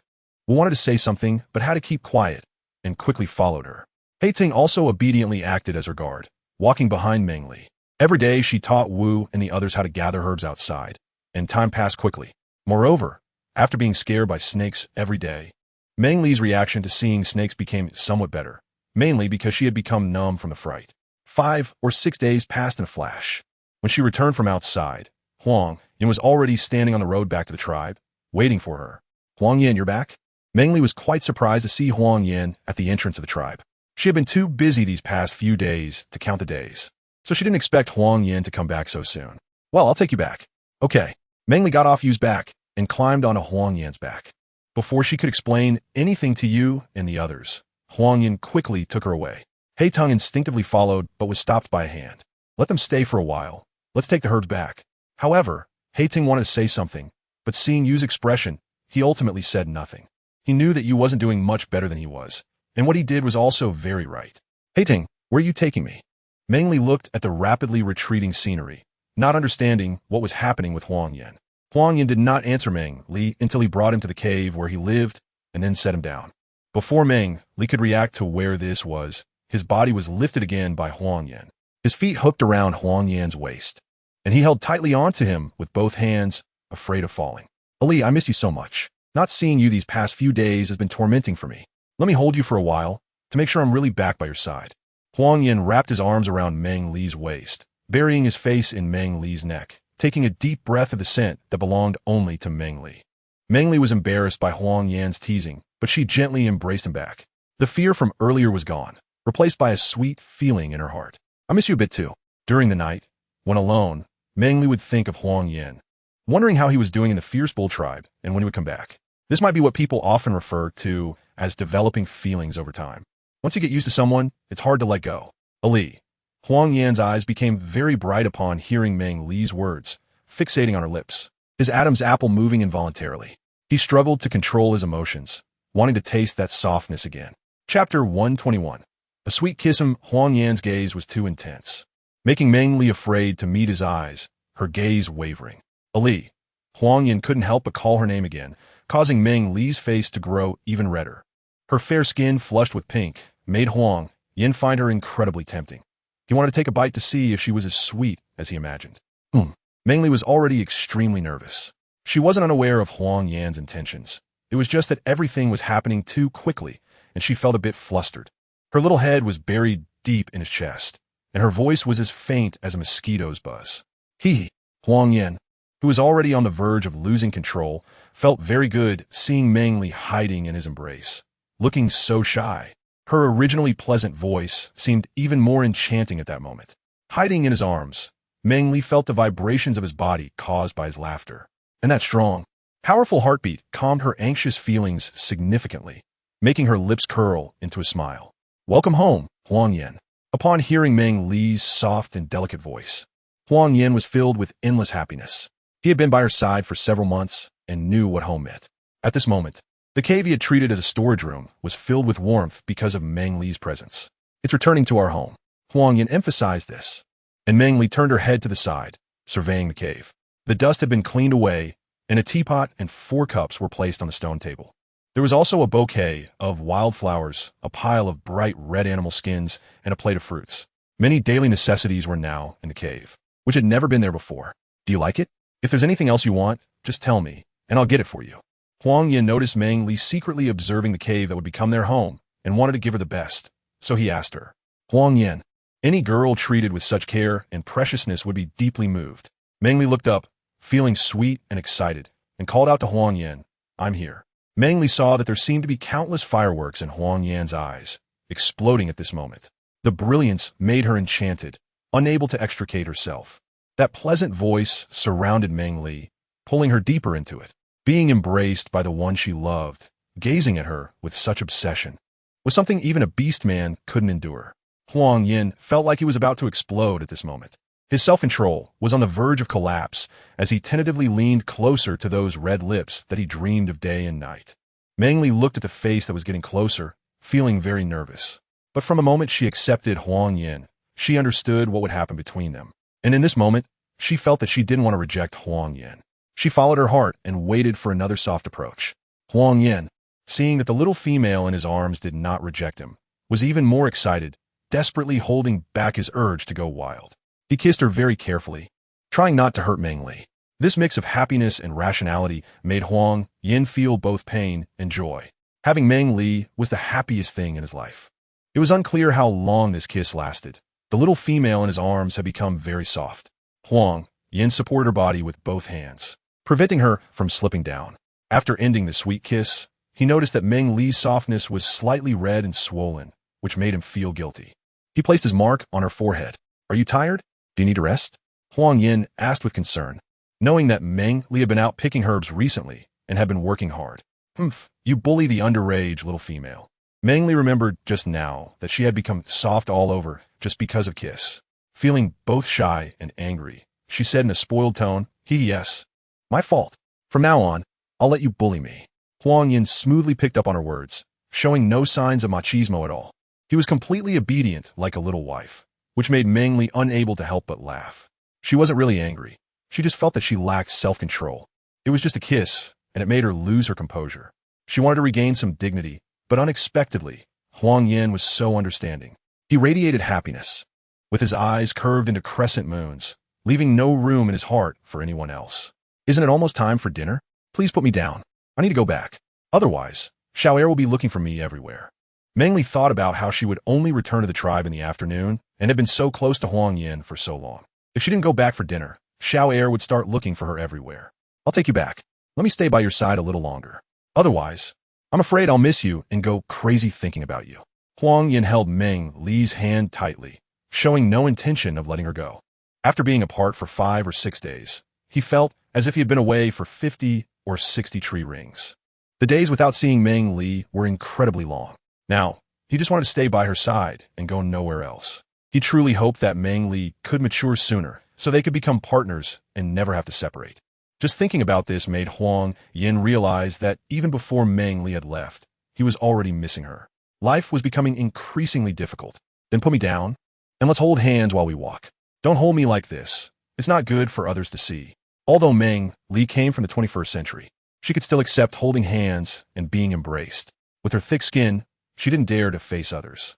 [SPEAKER 1] Wu wanted to say something, but had to keep quiet, and quickly followed her. Hei Tong also obediently acted as her guard, walking behind Meng Li. Every day she taught Wu and the others how to gather herbs outside, and time passed quickly. Moreover, after being scared by snakes every day, Meng Li's reaction to seeing snakes became somewhat better, mainly because she had become numb from the fright. 5 or 6 days passed in a flash. When she returned from outside, Huang Yin was already standing on the road back to the tribe, waiting for her. Huang Yin, you're back? Meng Li was quite surprised to see Huang Yin at the entrance of the tribe. She had been too busy these past few days to count the days. so she didn't expect Huang Yin to come back so soon. Well, I'll take you back. Okay. Meng Li got off Yu's back and climbed onto Huang Yin's back. Before she could explain anything to Yu and the others, Huang Yin quickly took her away. Hei Tung instinctively followed but was stopped by a hand. Let them stay for a while. Let's take the herds back. However, Hei Tung wanted to say something, but seeing Yu's expression, he ultimately said nothing. He knew that Yu wasn't doing much better than he was, and what he did was also very right. Hei Tung, where are you taking me? Meng Li looked at the rapidly retreating scenery, not understanding what was happening with Huang Yin. Huang Yin did not answer Meng Li until he brought him to the cave where he lived and then set him down. Before Meng Li could react to where this was, his body was lifted again by Huang Yin. His feet hooked around Huang Yin's waist, and he held tightly onto him with both hands, afraid of falling. Ali, I miss you so much. Not seeing you these past few days has been tormenting for me. Let me hold you for a while, to make sure I'm really back by your side. Huang Yin wrapped his arms around Meng Li's waist, burying his face in Meng Li's neck, taking a deep breath of the scent that belonged only to Meng Li. Meng Li was embarrassed by Huang Yan's teasing, but she gently embraced him back. The fear from earlier was gone, replaced by a sweet feeling in her heart. I miss you a bit too. During the night, when alone, Meng Li would think of Huang Yin, wondering how he was doing in the fierce bull tribe and when he would come back. This might be what people often refer to as developing feelings over time. Once you get used to someone, it's hard to let go. Ali. Huang Yan's eyes became very bright upon hearing Meng Li's words, fixating on her lips, his Adam's apple moving involuntarily. He struggled to control his emotions, wanting to taste that softness again. Chapter 121. A sweet kiss. Huang Yan's gaze was too intense, making Meng Li afraid to meet his eyes, her gaze wavering. Ali. Huang Yan couldn't help but call her name again, causing Meng Li's face to grow even redder. Her fair skin flushed with pink made Huang Yan find her incredibly tempting. He wanted to take a bite to see if she was as sweet as he imagined. Meng Li was already extremely nervous. She wasn't unaware of Huang Yan's intentions. It was just that everything was happening too quickly, and she felt a bit flustered. Her little head was buried deep in his chest, and her voice was as faint as a mosquito's buzz. Huang Yan, who was already on the verge of losing control, felt very good seeing Meng Li hiding in his embrace, looking so shy. Her originally pleasant voice seemed even more enchanting at that moment. Hiding in his arms, Meng Li felt the vibrations of his body caused by his laughter. And that strong, powerful heartbeat calmed her anxious feelings significantly, making her lips curl into a smile. Welcome home, Huang Yan. Upon hearing Meng Li's soft and delicate voice, Huang Yan was filled with endless happiness. He had been by her side for several months and knew what home meant. At this moment, the cave he had treated as a storage room was filled with warmth because of Meng Li's presence. It's returning to our home. Huang Yan emphasized this, and Meng Li turned her head to the side, surveying the cave. The dust had been cleaned away, and a teapot and 4 cups were placed on the stone table. There was also a bouquet of wildflowers, a pile of bright red animal skins, and a plate of fruits. Many daily necessities were now in the cave, which had never been there before. Do you like it? If there's anything else you want, just tell me, and I'll get it for you. Huang Yan noticed Meng Li secretly observing the cave that would become their home and wanted to give her the best, so he asked her. Huang Yan, any girl treated with such care and preciousness would be deeply moved. Meng Li looked up, feeling sweet and excited, and called out to Huang Yan, I'm here. Meng Li saw that there seemed to be countless fireworks in Huang Yan's eyes, exploding at this moment. The brilliance made her enchanted, unable to extricate herself. That pleasant voice surrounded Meng Li, pulling her deeper into it. Being embraced by the one she loved, gazing at her with such obsession, was something even a beastman couldn't endure. Huang Yan felt like he was about to explode at this moment. His self-control was on the verge of collapse as he tentatively leaned closer to those red lips that he dreamed of day and night. Meng Li looked at the face that was getting closer, feeling very nervous. But from the moment she accepted Huang Yan, she understood what would happen between them. And in this moment, she felt that she didn't want to reject Huang Yan. She followed her heart and waited for another soft approach. Huang Yan, seeing that the little female in his arms did not reject him, was even more excited, desperately holding back his urge to go wild. He kissed her very carefully, trying not to hurt Meng Li. This mix of happiness and rationality made Huang Yan feel both pain and joy. Having Meng Li was the happiest thing in his life. It was unclear how long this kiss lasted. The little female in his arms had become very soft. Huang Yan supported her body with both hands, preventing her from slipping down. After ending the sweet kiss, he noticed that Meng Li's softness was slightly red and swollen, which made him feel guilty. He placed his mark on her forehead. Are you tired? Do you need to rest? Huang Yin asked with concern, knowing that Meng Li had been out picking herbs recently and had been working hard. Humph, you bully the underage little female. Meng Li remembered just now that she had become soft all over just because of Kiss. Feeling both shy and angry, she said in a spoiled tone, Yes. My fault. From now on, I'll let you bully me. Huang Yin smoothly picked up on her words, showing no signs of machismo at all. He was completely obedient like a little wife, which made Meng Li unable to help but laugh. She wasn't really angry. She just felt that she lacked self-control. It was just a kiss, and it made her lose her composure. She wanted to regain some dignity, but unexpectedly, Huang Yin was so understanding. He radiated happiness, with his eyes curved into crescent moons, leaving no room in his heart for anyone else. Isn't it almost time for dinner? Please put me down. I need to go back. Otherwise, Xiao'er will be looking for me everywhere. Meng Li thought about how she would only return to the tribe in the afternoon and had been so close to Huang Yin for so long. If she didn't go back for dinner, Xiao'er would start looking for her everywhere. I'll take you back. Let me stay by your side a little longer. Otherwise, I'm afraid I'll miss you and go crazy thinking about you. Huang Yin held Meng Li's hand tightly, showing no intention of letting her go. After being apart for 5 or 6 days, he felt as if he had been away for 50 or 60 tree rings. The days without seeing Meng Li were incredibly long. Now, he just wanted to stay by her side and go nowhere else. He truly hoped that Meng Li could mature sooner so they could become partners and never have to separate. Just thinking about this made Huang Yin realize that even before Meng Li had left, he was already missing her. Life was becoming increasingly difficult. Then put me down, and let's hold hands while we walk. Don't hold me like this. It's not good for others to see. Although Meng Li came from the 21st century, she could still accept holding hands and being embraced. With her thick skin, she didn't dare to face others.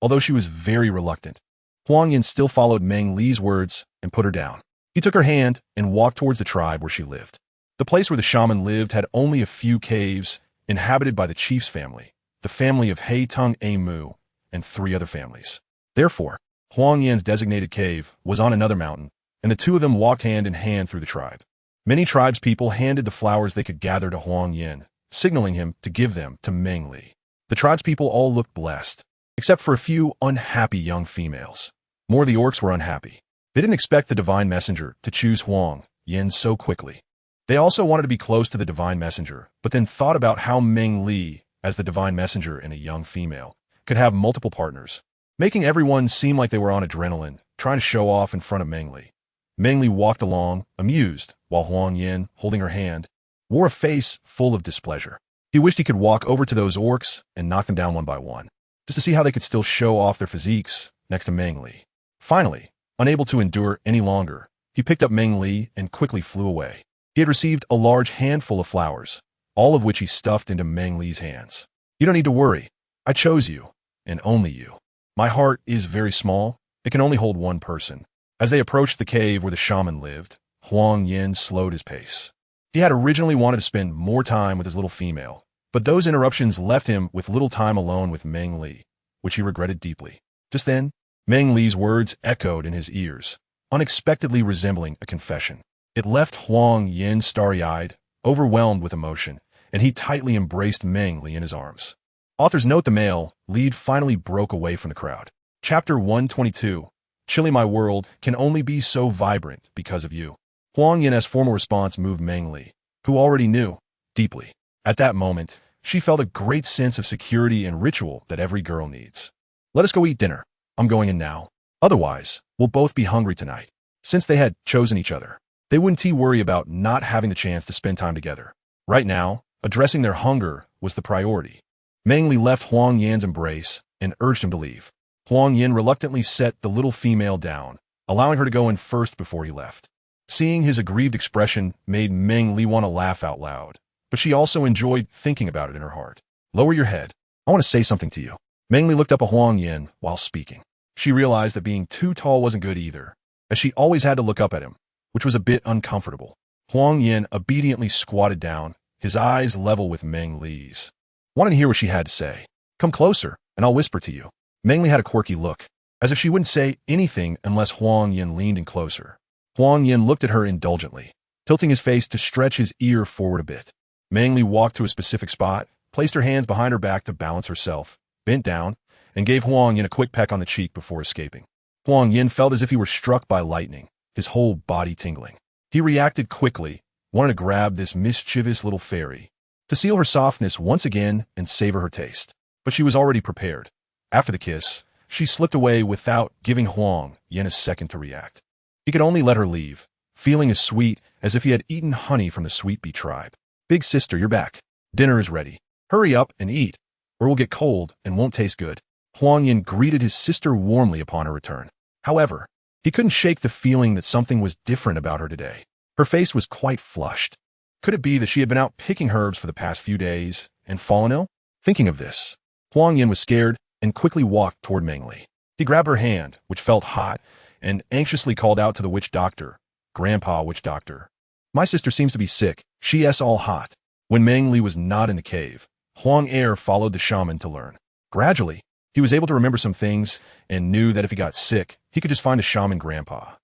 [SPEAKER 1] Although she was very reluctant, Huang Yin still followed Meng Li's words and put her down. He took her hand and walked towards the tribe where she lived. The place where the shaman lived had only a few caves inhabited by the chief's family, the family of Hei Tung A Mu, and 3 other families. Therefore, Huang Yin's designated cave was on another mountain, and the two of them walked hand in hand through the tribe. Many tribespeople handed the flowers they could gather to Huang Yin, signaling him to give them to Meng Li. The tribespeople all looked blessed, except for a few unhappy young females. More of the orcs were unhappy. They didn't expect the divine messenger to choose Huang Yin so quickly. They also wanted to be close to the divine messenger, but then thought about how Meng Li, as the divine messenger and a young female, could have multiple partners, making everyone seem like they were on adrenaline, trying to show off in front of Meng Li. Meng Li walked along, amused, while Huang Yin, holding her hand, wore a face full of displeasure. He wished he could walk over to those orcs and knock them down one by one, just to see how they could still show off their physiques next to Meng Li. Finally, unable to endure any longer, he picked up Meng Li and quickly flew away. He had received a large handful of flowers, all of which he stuffed into Meng Li's hands. You don't need to worry. I chose you, and only you. My heart is very small. It can only hold one person. As they approached the cave where the shaman lived, Huang Yin slowed his pace. He had originally wanted to spend more time with his little female, but those interruptions left him with little time alone with Meng Li, which he regretted deeply. Just then, Meng Li's words echoed in his ears, unexpectedly resembling a confession. It left Huang Yin starry-eyed, overwhelmed with emotion, and he tightly embraced Meng Li in his arms. Authors note the male lead finally broke away from the crowd. Chapter 122, Chilly My World can only be so vibrant because of you. Huang Yin's formal response moved Meng Li, who already knew, deeply. At that moment, she felt a great sense of security and ritual that every girl needs. Let us go eat dinner. I'm going in now. Otherwise, we'll both be hungry tonight. Since they had chosen each other, they wouldn't worry about not having the chance to spend time together. Right now, addressing their hunger was the priority. Meng Li left Huang Yin's embrace and urged him to leave. Huang Yin reluctantly set the little female down, allowing her to go in first before he left. Seeing his aggrieved expression made Meng Li want to laugh out loud, but she also enjoyed thinking about it in her heart. Lower your head. I want to say something to you. Meng Li looked up at Huang Yin while speaking. She realized that being too tall wasn't good either, as she always had to look up at him, which was a bit uncomfortable. Huang Yin obediently squatted down, his eyes level with Meng Li's. Wanted to hear what she had to say. Come closer, and I'll whisper to you. Meng Li had a quirky look, as if she wouldn't say anything unless Huang Yin leaned in closer. Huang Yin looked at her indulgently, tilting his face to stretch his ear forward a bit. Meng Li walked to a specific spot, placed her hands behind her back to balance herself, bent down, and gave Huang Yin a quick peck on the cheek before escaping. Huang Yin felt as if he were struck by lightning, his whole body tingling. He reacted quickly, wanted to grab this mischievous little fairy, to seal her softness once again and savor her taste. But she was already prepared. After the kiss, she slipped away without giving Huang Yin a second to react. He could only let her leave, feeling as sweet as if he had eaten honey from the sweet bee tribe. Big sister, you're back. Dinner is ready. Hurry up and eat, or it will get cold and won't taste good. Huang Yin greeted his sister warmly upon her return. However, he couldn't shake the feeling that something was different about her today. Her face was quite flushed. Could it be that she had been out picking herbs for the past few days and fallen ill? Thinking of this, Huang Yin was scared and quickly walked toward Meng Li. He grabbed her hand, which felt hot, and anxiously called out to the witch doctor, "Grandpa, witch doctor. My sister seems to be sick. She's all hot." When Meng Li was not in the cave, Huang Er followed the shaman to learn. Gradually, he was able to remember some things and knew that if he got sick, he could just find a shaman grandpa.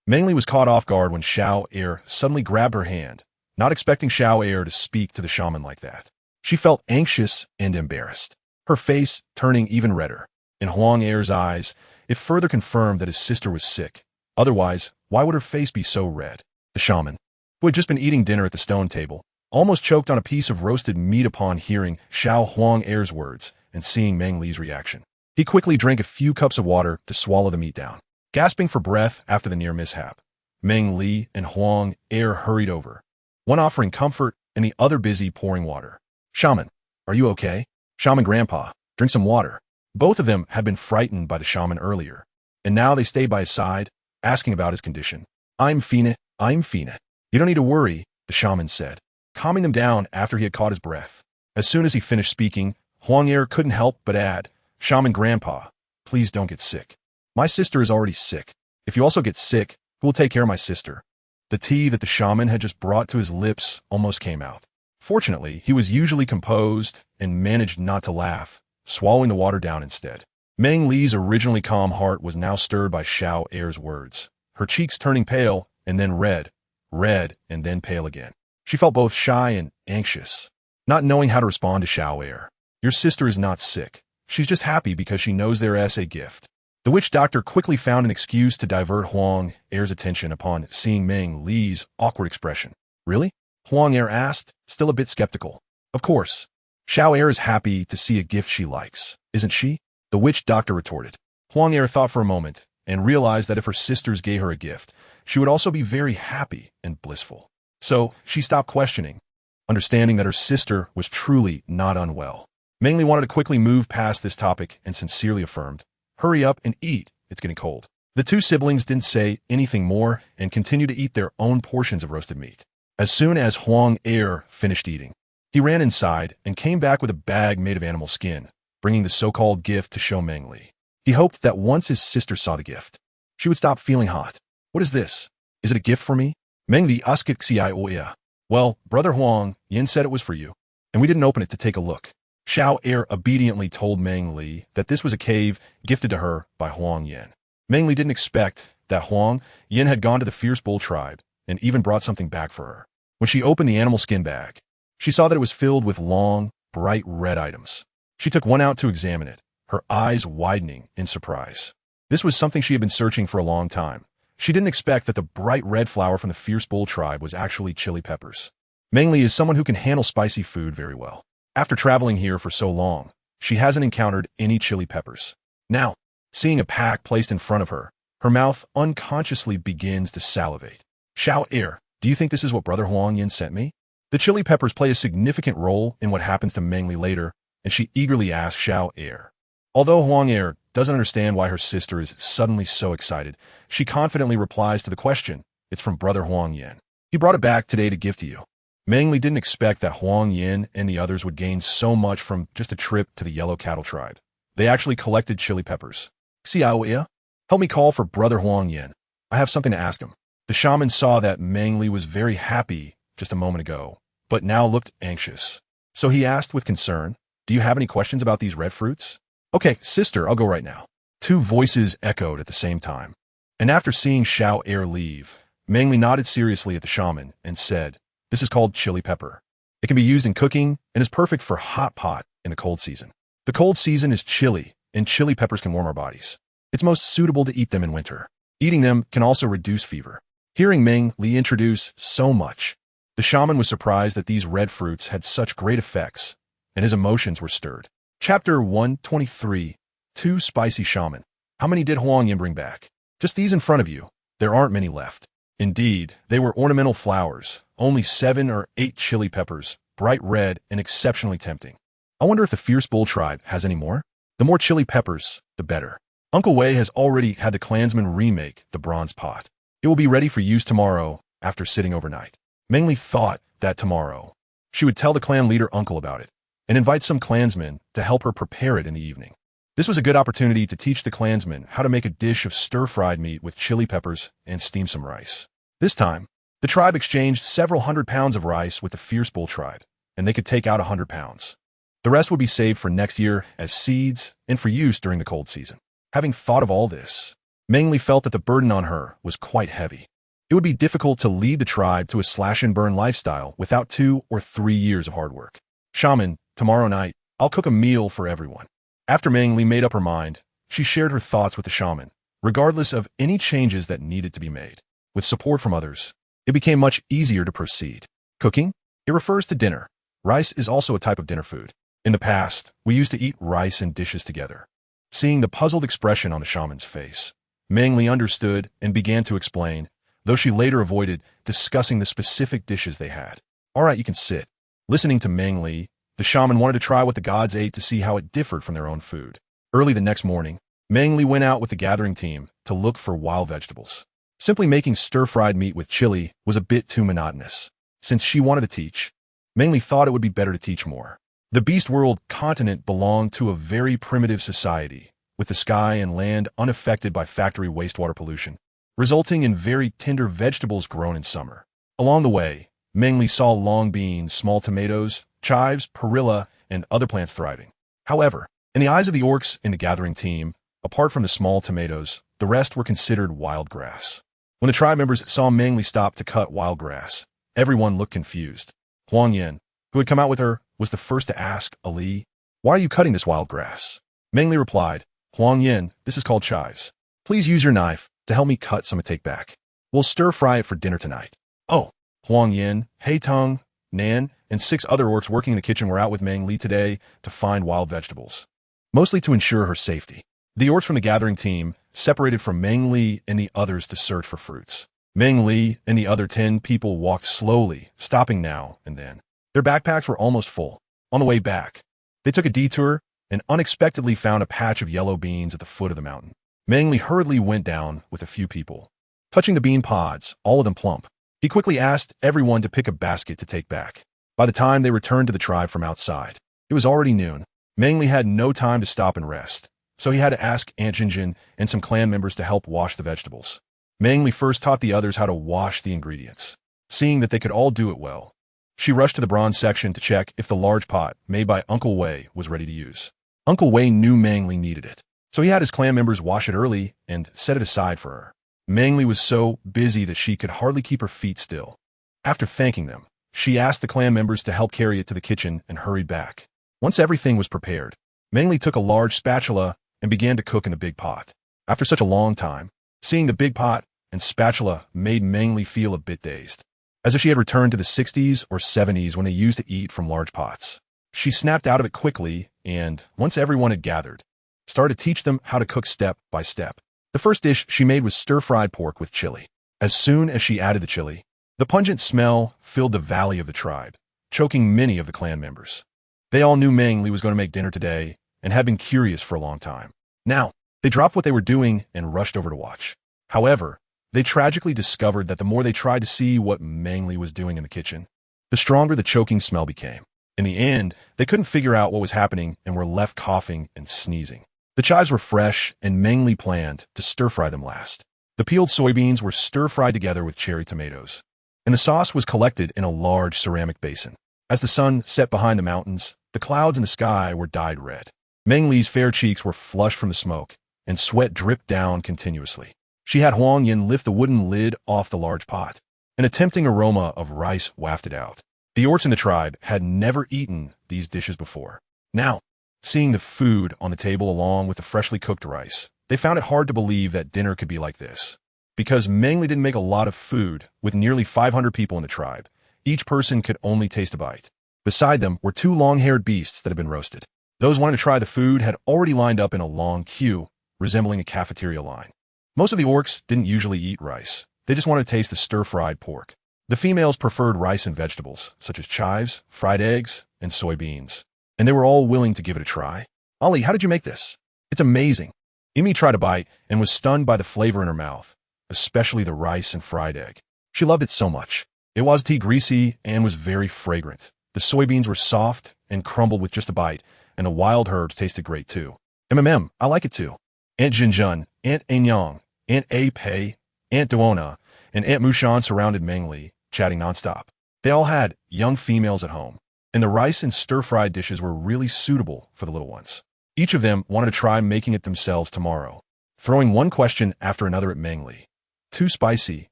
[SPEAKER 1] Meng Li was caught off guard when Xiao Er suddenly grabbed her hand, not expecting Xiao Er to speak to the shaman like that. She felt anxious and embarrassed, her face turning even redder. In Huang Er's eyes, it further confirmed that his sister was sick. Otherwise, why would her face be so red? The shaman, who had just been eating dinner at the stone table, almost choked on a piece of roasted meat upon hearing Xiao Huang Er's words and seeing Meng Li's reaction. He quickly drank a few cups of water to swallow the meat down. Gasping for breath after the near mishap, Meng Li and Huang Er hurried over, one offering comfort and the other busy pouring water. "Shaman, are you okay? Shaman grandpa, drink some water." Both of them had been frightened by the shaman earlier, and now they stayed by his side, asking about his condition. I'm fine. You don't need to worry," the shaman said, calming them down after he had caught his breath. As soon as he finished speaking, Huang Er couldn't help but add, "Shaman grandpa, please don't get sick. My sister is already sick. If you also get sick, who will take care of my sister?" The tea that the shaman had just brought to his lips almost came out. Fortunately, he was usually composed and managed not to laugh, swallowing the water down instead. Meng Li's originally calm heart was now stirred by Xiao Er's words, her cheeks turning pale and then red, and then pale again. She felt both shy and anxious, not knowing how to respond to Xiao Er. "Your sister is not sick. She's just happy because she knows there is a gift." The witch doctor quickly found an excuse to divert Huang Er's attention upon seeing Meng Li's awkward expression. "Really?" Huang Er asked, still a bit skeptical. "Of course. Xiao Er is happy to see a gift she likes, isn't she?" The witch doctor retorted. Huang Er thought for a moment and realized that if her sisters gave her a gift, she would also be very happy and blissful. So she stopped questioning, understanding that her sister was truly not unwell. Meng Li wanted to quickly move past this topic and sincerely affirmed, "Hurry up and eat, it's getting cold." The two siblings didn't say anything more and continued to eat their own portions of roasted meat. As soon as Huang Er finished eating, he ran inside and came back with a bag made of animal skin, bringing the so-called gift to show Meng Li. He hoped that once his sister saw the gift, she would stop feeling hot. "What is this? Is it a gift for me?" Meng Li asked Xiao. "Well, Brother Huang Yin said it was for you, and we didn't open it to take a look." Xiao Er obediently told Meng Li that this was a cave gifted to her by Huang Yin. Meng Li didn't expect that Huang Yin had gone to the fierce bull tribe and even brought something back for her. When she opened the animal skin bag, she saw that it was filled with long, bright red items. She took one out to examine it, her eyes widening in surprise. This was something she had been searching for a long time. She didn't expect that the bright red flower from the fierce bull tribe was actually chili peppers. Meng Li is someone who can handle spicy food very well. After traveling here for so long, she hasn't encountered any chili peppers. Now, seeing a pack placed in front of her, her mouth unconsciously begins to salivate. "Xiao Er, do you think this is what Brother Huang Yin sent me?" The chili peppers play a significant role in what happens to Meng Li later, and she eagerly asks Xiao Er. Although Huang Er doesn't understand why her sister is suddenly so excited, she confidently replies to the question, "It's from Brother Huang Yin. He brought it back today to give to you." Meng Li didn't expect that Huang Yin and the others would gain so much from just a trip to the Yellow Cattle Tribe. They actually collected chili peppers. "Xiao, help me call for Brother Huang Yin. I have something to ask him." The shaman saw that Meng Li was very happy just a moment ago, but now looked anxious. So he asked with concern, "Do you have any questions about these red fruits?" "Okay, sister, I'll go right now." Two voices echoed at the same time. And after seeing Xiao Er leave, Meng Li nodded seriously at the shaman and said, "This is called chili pepper. It can be used in cooking and is perfect for hot pot in the cold season. The cold season is chilly, and chili peppers can warm our bodies. It's most suitable to eat them in winter. Eating them can also reduce fever. Hearing Meng Li introduce so much, the shaman was surprised that these red fruits had such great effects, and his emotions were stirred. Chapter 123. Too Spicy Shaman. How many did Huang Yin bring back? Just these in front of you. There aren't many left. Indeed, they were ornamental flowers, only 7 or 8 chili peppers, bright red and exceptionally tempting. I wonder if the Fierce Bull tribe has any more? The more chili peppers, the better. Uncle Wei has already had the clansmen remake the bronze pot. It will be ready for use tomorrow after sitting overnight. Meng Li thought that tomorrow she would tell the clan leader uncle about it and invite some clansmen to help her prepare it in the evening. This was a good opportunity to teach the clansmen how to make a dish of stir-fried meat with chili peppers and steam some rice. This time, the tribe exchanged several hundred pounds of rice with the Fierce Bull tribe, and they could take out 100 pounds. The rest would be saved for next year as seeds and for use during the cold season. Having thought of all this, Meng Li felt that the burden on her was quite heavy. It would be difficult to lead the tribe to a slash-and-burn lifestyle without 2 or 3 years of hard work. Shaman, tomorrow night, I'll cook a meal for everyone. After Meng Li made up her mind, she shared her thoughts with the shaman, regardless of any changes that needed to be made. With support from others, it became much easier to proceed. Cooking? It refers to dinner. Rice is also a type of dinner food. In the past, we used to eat rice and dishes together. Seeing the puzzled expression on the shaman's face, Meng Li understood and began to explain, though she later avoided discussing the specific dishes they had. All right, you can sit. Listening to Meng Li, the shaman wanted to try what the gods ate to see how it differed from their own food. Early the next morning, Meng Li went out with the gathering team to look for wild vegetables. Simply making stir-fried meat with chili was a bit too monotonous. Since she wanted to teach, Meng Li thought it would be better to teach more. The Beast World continent belonged to a very primitive society, with the sky and land unaffected by factory wastewater pollution, resulting in very tender vegetables grown in summer. Along the way, Meng Li saw long beans, small tomatoes, chives, perilla, and other plants thriving. However, in the eyes of the orcs in the gathering team, apart from the small tomatoes, the rest were considered wild grass. When the tribe members saw Meng Li stop to cut wild grass, everyone looked confused. Huang Yin, who had come out with her, was the first to ask Ali, "Why are you cutting this wild grass?" Meng Li replied, "Huang Yin, this is called chives. Please use your knife to help me cut some and take back. We'll stir-fry it for dinner tonight." Oh, Huang Yin, Heitong, Nan, and 6 other orcs working in the kitchen were out with Meng Li today to find wild vegetables, mostly to ensure her safety. The orcs from the gathering team separated from Meng Li and the others to search for fruits. Meng Li and the other 10 people walked slowly, stopping now and then. Their backpacks were almost full. On the way back, they took a detour and unexpectedly found a patch of yellow beans at the foot of the mountain. Meng Li hurriedly went down with a few people, touching the bean pods, all of them plump. He quickly asked everyone to pick a basket to take back. By the time they returned to the tribe from outside, it was already noon. Meng Li had no time to stop and rest, so he had to ask Aunt Jinjin and some clan members to help wash the vegetables. Meng Li first taught the others how to wash the ingredients. Seeing that they could all do it well, she rushed to the bronze section to check if the large pot made by Uncle Wei was ready to use. Uncle Wei knew Meng Li needed it, so he had his clan members wash it early and set it aside for her. Meng Li was so busy that she could hardly keep her feet still. After thanking them, she asked the clan members to help carry it to the kitchen and hurried back. Once everything was prepared, Meng Li took a large spatula and began to cook in the big pot. After such a long time, seeing the big pot and spatula made Meng Li feel a bit dazed, as if she had returned to the 60s or 70s when they used to eat from large pots. She snapped out of it quickly and, once everyone had gathered, started to teach them how to cook step by step. The first dish she made was stir-fried pork with chili. As soon as she added the chili, the pungent smell filled the valley of the tribe, choking many of the clan members. They all knew Meng Li was going to make dinner today and had been curious for a long time. Now, they dropped what they were doing and rushed over to watch. However, they tragically discovered that the more they tried to see what Meng Li was doing in the kitchen, the stronger the choking smell became. In the end, they couldn't figure out what was happening and were left coughing and sneezing. The chives were fresh, and Meng Li planned to stir-fry them last. The peeled soybeans were stir-fried together with cherry tomatoes, and the sauce was collected in a large ceramic basin. As the sun set behind the mountains, the clouds in the sky were dyed red. Meng Li's fair cheeks were flushed from the smoke, and sweat dripped down continuously. She had Huang Yin lift the wooden lid off the large pot. An tempting aroma of rice wafted out. The orcs in the tribe had never eaten these dishes before. Now, seeing the food on the table along with the freshly cooked rice, They found it hard to believe that dinner could be like this. Because Meng Li didn't make a lot of food, with nearly 500 people in the tribe, each person could only taste a bite. Beside them were two long-haired beasts that had been roasted. Those wanting to try the food had already lined up in a long queue, resembling a cafeteria line. Most of the orcs didn't usually eat rice. They just wanted to taste the stir-fried pork. The females preferred rice and vegetables, such as chives, fried eggs, and soybeans. And they were all willing to give it a try. "Ali, how did you make this?" "It's amazing." Imi tried a bite and was stunned by the flavor in her mouth, especially the rice and fried egg. She loved it so much. It was greasy and was very fragrant. The soybeans were soft and crumbled with just a bite, and the wild herbs tasted great too. I like it too. Aunt Jinjun, Aunt Anyang, Aunt A Pei, Aunt Duona, and Aunt Mushan surrounded Meng Li, chatting nonstop. They all had young females at home, and the rice and stir-fried dishes were really suitable for the little ones. Each of them wanted to try making it themselves tomorrow, throwing one question after another at Meng Li. Too spicy,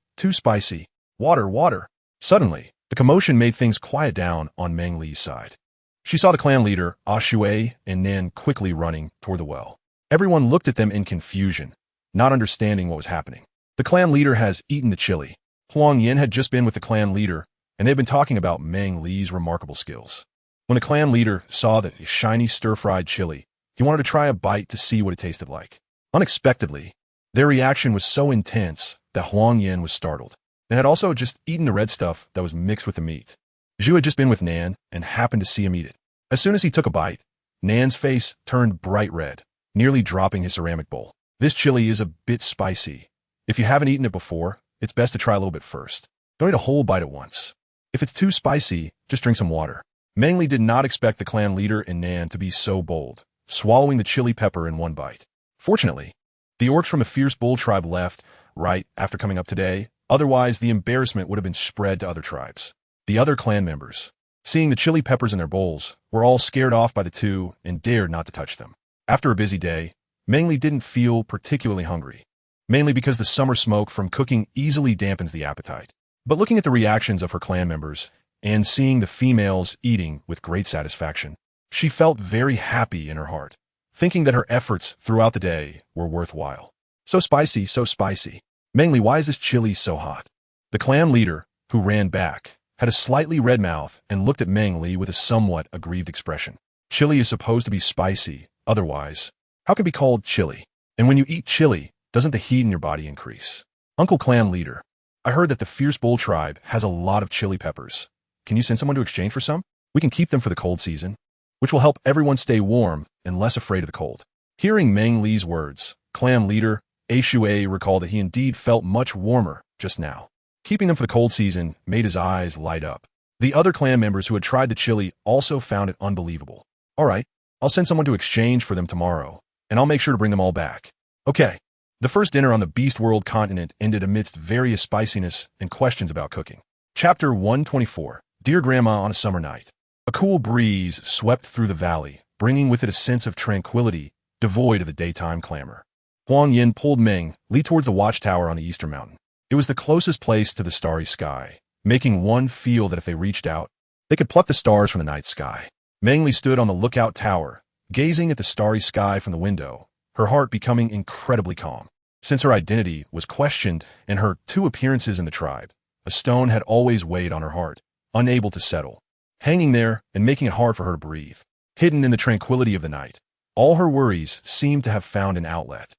[SPEAKER 1] water, water. Suddenly, the commotion made things quiet down on Meng Li's side. She saw the clan leader, Shui, and Nan quickly running toward the well. Everyone looked at them in confusion, not understanding what was happening. The clan leader has eaten the chili. Huang Yin had just been with the clan leader, and they'd been talking about Meng Li's remarkable skills. When the clan leader saw the shiny stir-fried chili, he wanted to try a bite to see what it tasted like. Unexpectedly, their reaction was so intense that Huang Yin was startled, and had also just eaten the red stuff that was mixed with the meat. Zhu had just been with Nan and happened to see him eat it. As soon as he took a bite, Nan's face turned bright red, nearly dropping his ceramic bowl. "This chili is a bit spicy. If you haven't eaten it before, it's best to try a little bit first. Don't eat a whole bite at once. If it's too spicy, just drink some water." Meng Li did not expect the clan leader and Nan to be so bold, swallowing the chili pepper in one bite. Fortunately, the orcs from the fierce bull tribe left right after coming up today, otherwise the embarrassment would have been spread to other tribes. The other clan members, seeing the chili peppers in their bowls, were all scared off by the two and dared not to touch them. After a busy day, Meng Li didn't feel particularly hungry, mainly because the summer smoke from cooking easily dampens the appetite. But looking at the reactions of her clan members and seeing the females eating with great satisfaction, she felt very happy in her heart, thinking that her efforts throughout the day were worthwhile. So spicy, so spicy. Meng Li, why is this chili so hot?" The clan leader, who ran back, had a slightly red mouth and looked at Meng Li with a somewhat aggrieved expression. "Chili is supposed to be spicy, otherwise, how can it be called chili? And when you eat chili, doesn't the heat in your body increase?" "Uncle clan leader, I heard that the fierce bull tribe has a lot of chili peppers. Can you send someone to exchange for some? We can keep them for the cold season, which will help everyone stay warm and less afraid of the cold." Hearing Meng Li's words, clan leader Shui recalled that he indeed felt much warmer just now. Keeping them for the cold season made his eyes light up. The other clan members who had tried the chili also found it unbelievable. "All right, I'll send someone to exchange for them tomorrow, and I'll make sure to bring them all back." Okay. The first dinner on the Beast World continent ended amidst various spiciness and questions about cooking. Chapter 124. Dear Grandma on a Summer Night. A cool breeze swept through the valley, bringing with it a sense of tranquility, devoid of the daytime clamor. Huang Yin pulled Meng Li towards the watchtower on the eastern mountain. It was the closest place to the starry sky, making one feel that if they reached out, they could pluck the stars from the night sky. Meng Li stood on the lookout tower, gazing at the starry sky from the window, her heart becoming incredibly calm. Since her identity was questioned and her two appearances in the tribe, a stone had always weighed on her heart, unable to settle, hanging there and making it hard for her to breathe. Hidden in the tranquility of the night, all her worries seemed to have found an outlet,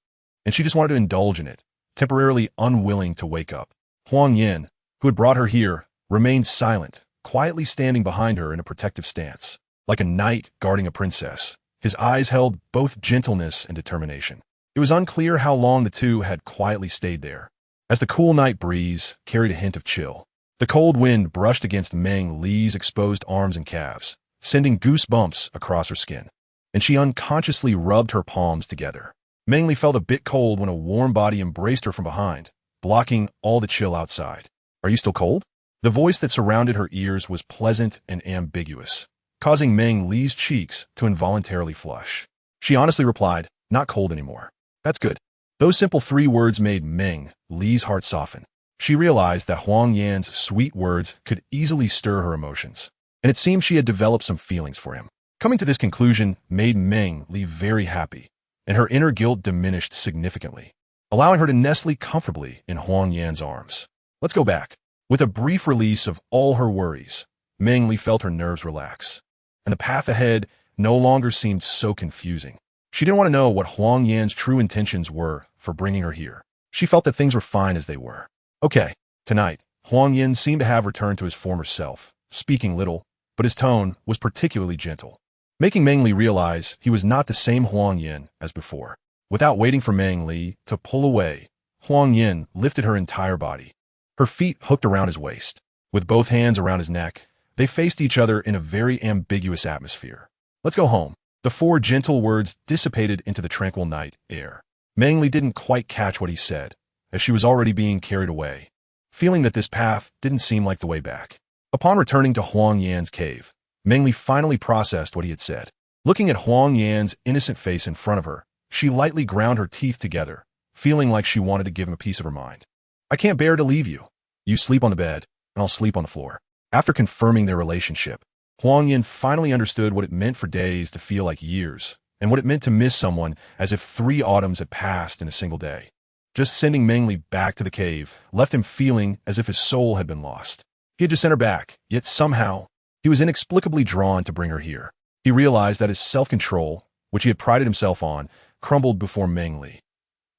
[SPEAKER 1] and she just wanted to indulge in it, temporarily unwilling to wake up. Huang Yin, who had brought her here, remained silent, quietly standing behind her in a protective stance, like a knight guarding a princess. His eyes held both gentleness and determination. It was unclear how long the two had quietly stayed there, as the cool night breeze carried a hint of chill. The cold wind brushed against Meng Li's exposed arms and calves, sending goosebumps across her skin, and she unconsciously rubbed her palms together. Meng Li felt a bit cold when a warm body embraced her from behind, blocking all the chill outside. "Are you still cold?" The voice that surrounded her ears was pleasant and ambiguous, causing Meng Li's cheeks to involuntarily flush. She honestly replied, "Not cold anymore." "That's good." Those simple 3 words made Meng Li's heart soften. She realized that Huang Yan's sweet words could easily stir her emotions, and it seemed she had developed some feelings for him. Coming to this conclusion made Meng Li very happy, and her inner guilt diminished significantly, allowing her to nestle comfortably in Huang Yan's arms. Let's go back. With a brief release of all her worries, Meng Li felt her nerves relax, and the path ahead no longer seemed so confusing. She didn't want to know what Huang Yan's true intentions were for bringing her here. She felt that things were fine as they were. Okay, tonight, Huang Yan seemed to have returned to his former self, speaking little, but his tone was particularly gentle, making Meng Li realize he was not the same Huang Yan as before. Without waiting for Meng Li to pull away, Huang Yan lifted her entire body, her feet hooked around his waist. With both hands around his neck, they faced each other in a very ambiguous atmosphere. Let's go home. The four gentle words dissipated into the tranquil night air. Meng Li didn't quite catch what he said, as she was already being carried away, feeling that this path didn't seem like the way back. Upon returning to Huang Yan's cave, Meng Li finally processed what he had said. Looking at Huang Yan's innocent face in front of her, she lightly ground her teeth together, feeling like she wanted to give him a piece of her mind. I can't bear to leave you. You sleep on the bed, and I'll sleep on the floor. After confirming their relationship, Huang Yan finally understood what it meant for days to feel like years, and what it meant to miss someone as if 3 autumns had passed in a single day. Just sending Meng Li back to the cave left him feeling as if his soul had been lost. He had just sent her back, yet somehow, he was inexplicably drawn to bring her here. He realized that his self-control, which he had prided himself on, crumbled before Meng Li.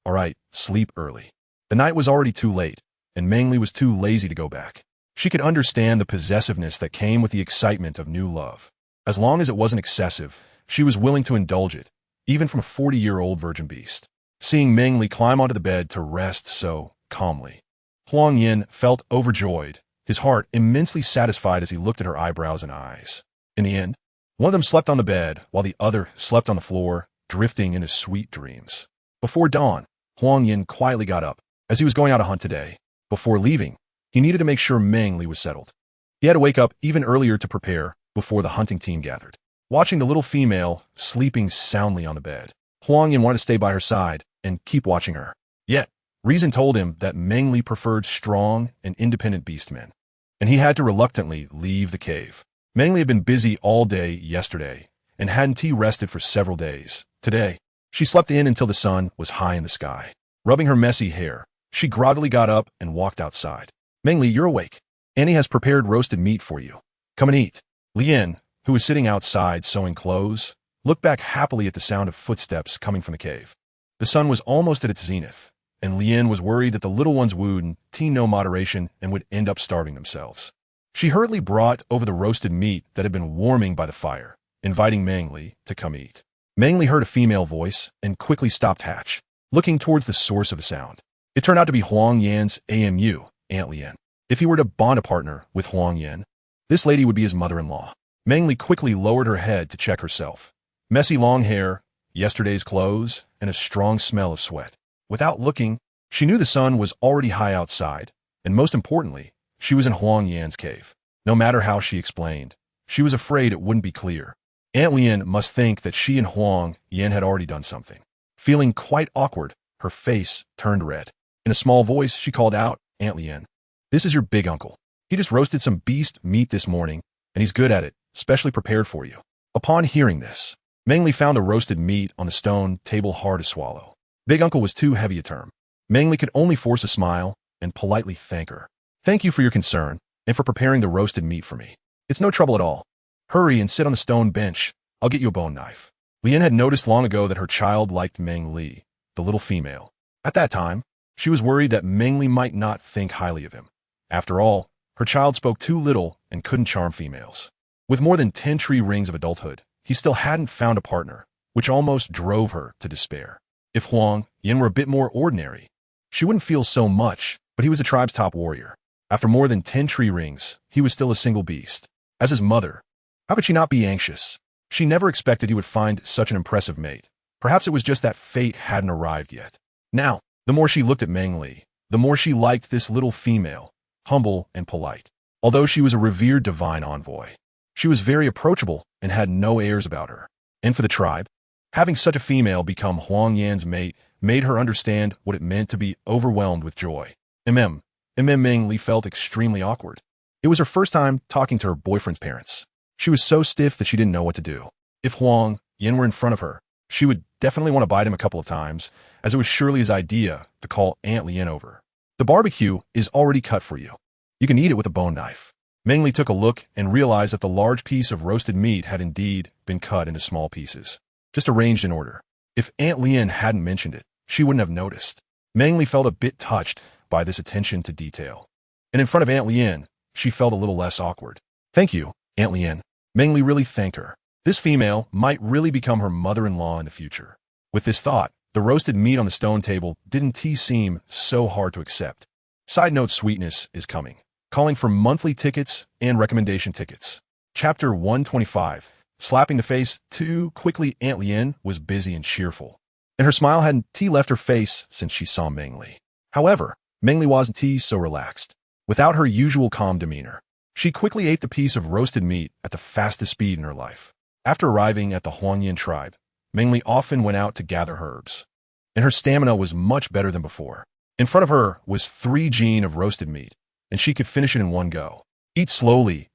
[SPEAKER 1] All right, sleep early. The night was already too late, and Meng Li was too lazy to go back. She could understand the possessiveness that came with the excitement of new love. As long as it wasn't excessive, she was willing to indulge it, even from a 40-year-old virgin beast. Seeing Meng Li climb onto the bed to rest so calmly, Huang Yan felt overjoyed, his heart immensely satisfied as he looked at her eyebrows and eyes. In the end, one of them slept on the bed, while the other slept on the floor, drifting into sweet dreams. Before dawn, Huang Yan quietly got up, as he was going out to hunt today. Before leaving, he needed to make sure Meng Li was settled. He had to wake up even earlier to prepare before the hunting team gathered. Watching the little female sleeping soundly on the bed, Huang Yan wanted to stay by her side and keep watching her. Yet, reason told him that Meng Li preferred strong and independent beastmen, and he had to reluctantly leave the cave. Meng Li had been busy all day yesterday and hadn't rested for several days. Today, she slept in until the sun was high in the sky. Rubbing her messy hair, she groggily got up and walked outside. Meng Li, you're awake. Annie has prepared roasted meat for you. Come and eat. Lian, who was sitting outside sewing clothes, looked back happily at the sound of footsteps coming from the cave. The sun was almost at its zenith, and Lian was worried that the little ones would teen no moderation and would end up starving themselves. She hurriedly brought over the roasted meat that had been warming by the fire, inviting Meng Li to come eat. Meng Li heard a female voice and quickly stopped hatch, looking towards the source of the sound. It turned out to be Huang Yan's AMU, Aunt Lian. If he were to bond a partner with Huang Yan, this lady would be his mother-in-law. Meng Li quickly lowered her head to check herself. Messy long hair, yesterday's clothes, and a strong smell of sweat. Without looking, she knew the sun was already high outside, and most importantly, she was in Huang Yan's cave. No matter how she explained, she was afraid it wouldn't be clear. Aunt Lian must think that she and Huang Yan had already done something. Feeling quite awkward, her face turned red. In a small voice, she called out, Aunt Lian, this is your big uncle. He just roasted some beast meat this morning, and he's good at it, specially prepared for you. Upon hearing this, Meng Li found the roasted meat on the stone table hard to swallow. Big uncle was too heavy a term. Meng Li could only force a smile and politely thank her. Thank you for your concern and for preparing the roasted meat for me. It's no trouble at all. Hurry and sit on the stone bench. I'll get you a bone knife. Lian had noticed long ago that her child liked Meng Li, the little female. At that time, she was worried that Meng Li might not think highly of him. After all, her child spoke too little and couldn't charm females. With more than 10 tree rings of adulthood, he still hadn't found a partner, which almost drove her to despair. If Huang Yan were a bit more ordinary, she wouldn't feel so much, but he was the tribe's top warrior. After more than 10 tree rings, he was still a single beast. As his mother, how could she not be anxious? She never expected he would find such an impressive mate. Perhaps it was just that fate hadn't arrived yet. Now, the more she looked at Meng Li, the more she liked this little female, humble and polite. Although she was a revered divine envoy, she was very approachable and had no airs about her. And for the tribe, having such a female become Huang Yan's mate made her understand what it meant to be overwhelmed with joy. Meng Li felt extremely awkward. It was her first time talking to her boyfriend's parents. She was so stiff that she didn't know what to do. If Huang Yan were in front of her, she would definitely want to bite him a couple of times, as it was surely his idea to call Aunt Lien over. The barbecue is already cut for you. You can eat it with a bone knife. Meng Li took a look and realized that the large piece of roasted meat had indeed been cut into small pieces, just arranged in order. If Aunt Lien hadn't mentioned it, she wouldn't have noticed. Meng Li felt a bit touched by this attention to detail. And in front of Aunt Lien, she felt a little less awkward. Thank you, Aunt Lien. Meng Li really thanked her. This female might really become her mother-in-law in the future. With this thought, the roasted meat on the stone table didn't seem so hard to accept. Side note: sweetness is coming, calling for monthly tickets and recommendation tickets. Chapter 125. Slapping the face too quickly. Aunt Lien was busy and cheerful, and her smile hadn't left her face since she saw Meng Li. However, Meng Li wasn't so relaxed. Without her usual calm demeanor, she quickly ate the piece of roasted meat at the fastest speed in her life. After arriving at the Huangyan tribe, Meng Li often went out to gather herbs, and her stamina was much better than before. In front of her was 3 jin of roasted meat, and she could finish it in one go. Eat slowly,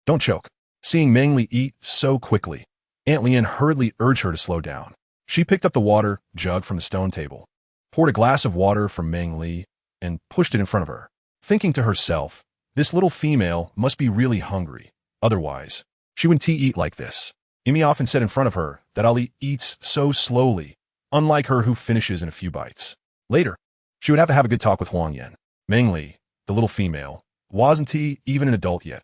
[SPEAKER 1] don't choke. Seeing Meng Li eat so quickly, Aunt Lien hurriedly urged her to slow down. She picked up the water jug from the stone table, poured a glass of water for Meng Li, and pushed it in front of her, thinking to herself, this little female must be really hungry, otherwise she wouldn't eat like this. Imi often said in front of her that Ali eats so slowly, unlike her who finishes in a few bites. Later, she would have a good talk with Huangyan. Meng Li, the little female, wasn't even an adult yet.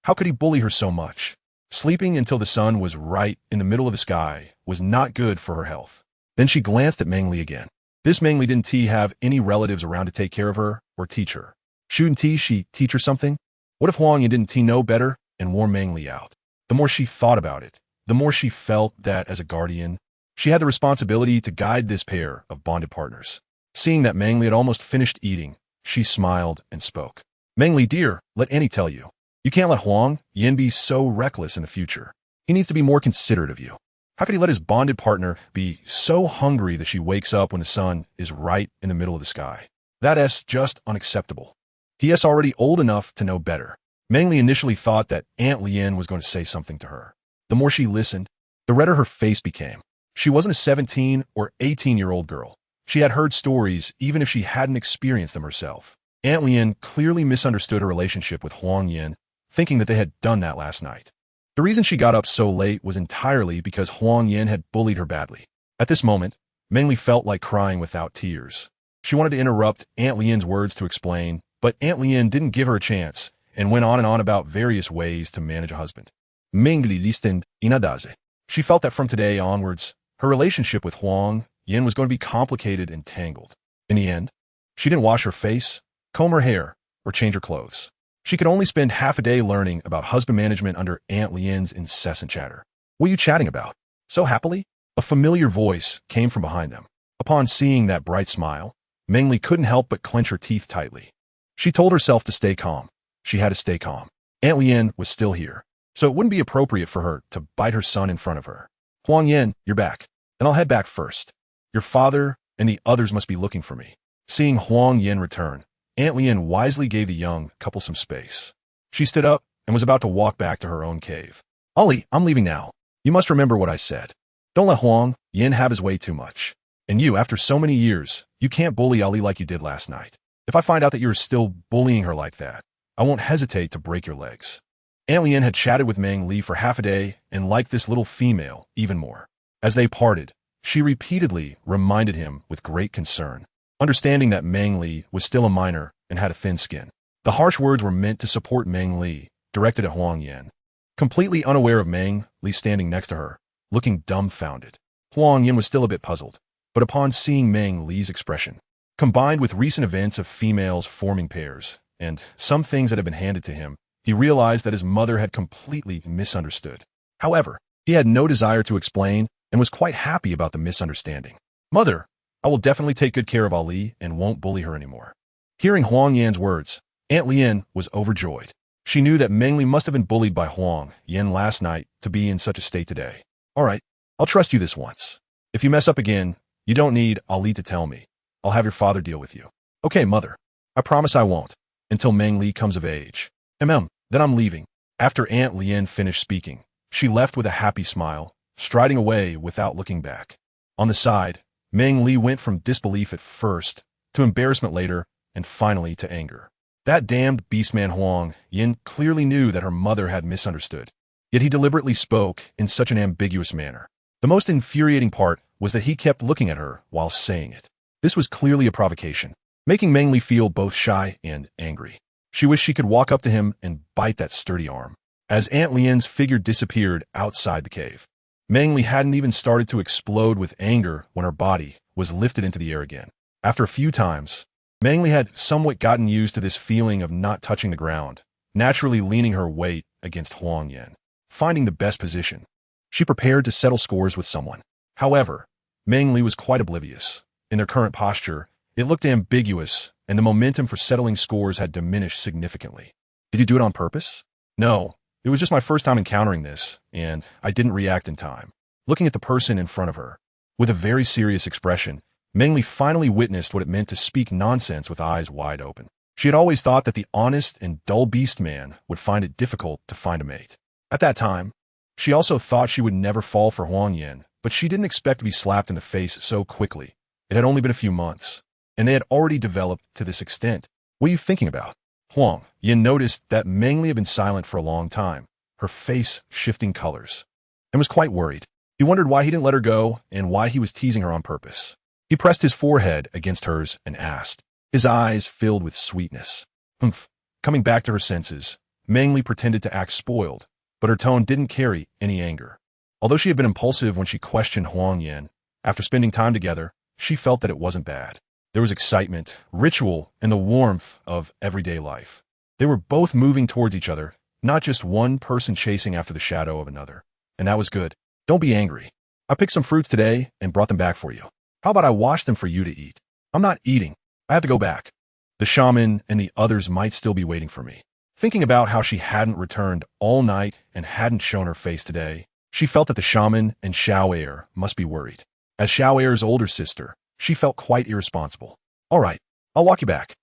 [SPEAKER 1] How could he bully her so much? Sleeping until the sun was right in the middle of the sky was not good for her health. Then she glanced at Meng Li again. This Meng Li didn't have any relatives around to take care of her or teach her. Shouldn't she teach her something? What if Huangyan didn't know better and wore Meng Li out? The more she thought about it, the more she felt that as a guardian, she had the responsibility to guide this pair of bonded partners. Seeing that Meng Li had almost finished eating, she smiled and spoke. Meng Li, dear, let Annie tell you. You can't let Huangyan be so reckless in the future. He needs to be more considerate of you. How could he let his bonded partner be so hungry that she wakes up when the sun is right in the middle of the sky? That's just unacceptable. He is already old enough to know better. Meng Li initially thought that Aunt Lien was going to say something to her. The more she listened, the redder her face became. She wasn't a 17 or 18-year-old girl. She had heard stories even if she hadn't experienced them herself. Aunt Lien clearly misunderstood her relationship with Huangyan, thinking that they had done that last night. The reason she got up so late was entirely because Huangyan had bullied her badly. At this moment, Meng Li felt like crying without tears. She wanted to interrupt Aunt Lien's words to explain, but Aunt Lien didn't give her a chance and went on and on about various ways to manage a husband. Meng Li listened inadaze. She felt that from today onwards, her relationship with Huangyan was going to be complicated and tangled. In the end, she didn't wash her face, comb her hair, or change her clothes. She could only spend half a day learning about husband management under Aunt Lien's incessant chatter. What are you chatting about? So happily? A familiar voice came from behind them. Upon seeing that bright smile, Meng Li couldn't help but clench her teeth tightly. She told herself to stay calm. She had to stay calm. Aunt Lien was still here, so it wouldn't be appropriate for her to bite her son in front of her. Huangyan, you're back, and I'll head back first. Your father and the others must be looking for me. Seeing Huangyan return, Aunt Lien wisely gave the young couple some space. She stood up and was about to walk back to her own cave. Ollie, I'm leaving now. You must remember what I said. Don't let Huangyan have his way too much. And you, after so many years, you can't bully Ali like you did last night. If I find out that you're still bullying her like that, I won't hesitate to break your legs. Aunt Lien had chatted with Meng Li for half a day and liked this little female even more. As they parted, she repeatedly reminded him with great concern, understanding that Meng Li was still a minor and had a thin skin. The harsh words were meant to support Meng Li, directed at Huangyan. Completely unaware of Meng Li standing next to her, looking dumbfounded, Huangyan was still a bit puzzled. But upon seeing Meng Li's expression, combined with recent events of females forming pairs, and some things that had been handed to him, he realized that his mother had completely misunderstood. However, he had no desire to explain and was quite happy about the misunderstanding. Mother, I will definitely take good care of Ali and won't bully her anymore. Hearing Huangyan's words, Aunt Lien was overjoyed. She knew that Meng Li must have been bullied by Huangyan last night to be in such a state today. All right, I'll trust you this once. If you mess up again, you don't need Ali to tell me. I'll have your father deal with you. Okay, mother. I promise I won't, until Meng Li comes of age. Then I'm leaving. After Aunt Lien finished speaking, she left with a happy smile, striding away without looking back. On the side, Meng Li went from disbelief at first, to embarrassment later, and finally to anger. That damned beastman Huang Yin clearly knew that her mother had misunderstood. Yet he deliberately spoke in such an ambiguous manner. The most infuriating part was that he kept looking at her while saying it. This was clearly a provocation, making Meng Li feel both shy and angry. She wished she could walk up to him and bite that sturdy arm. As Aunt Lian's figure disappeared outside the cave, Meng Li hadn't even started to explode with anger when her body was lifted into the air again. After a few times, Meng Li had somewhat gotten used to this feeling of not touching the ground, naturally leaning her weight against Huang Yin. Finding the best position, she prepared to settle scores with someone. However, Meng Li was quite oblivious. In their current posture, it looked ambiguous, and the momentum for settling scores had diminished significantly. Did you do it on purpose? No, it was just my first time encountering this, and I didn't react in time. Looking at the person in front of her, with a very serious expression, Meng Li finally witnessed what it meant to speak nonsense with eyes wide open. She had always thought that the honest and dull beast man would find it difficult to find a mate. At that time, she also thought she would never fall for Huang Yin, but she didn't expect to be slapped in the face so quickly. It had only been a few months, and they had already developed to this extent. What are you thinking about? Huang Yin noticed that Meng Li had been silent for a long time, her face shifting colors, and was quite worried. He wondered why he didn't let her go and why he was teasing her on purpose. He pressed his forehead against hers and asked, his eyes filled with sweetness. Humph. Coming back to her senses, Meng Li pretended to act spoiled, but her tone didn't carry any anger. Although she had been impulsive when she questioned Huang Yin, after spending time together, she felt that it wasn't bad. There was excitement, ritual, and the warmth of everyday life. They were both moving towards each other, not just one person chasing after the shadow of another. And that was good. Don't be angry. I picked some fruits today and brought them back for you. How about I wash them for you to eat? I'm not eating. I have to go back. The shaman and the others might still be waiting for me. Thinking about how she hadn't returned all night and hadn't shown her face today, she felt that the shaman and Xiao must be worried. As Xiao older sister, she felt quite irresponsible. All right, I'll walk you back.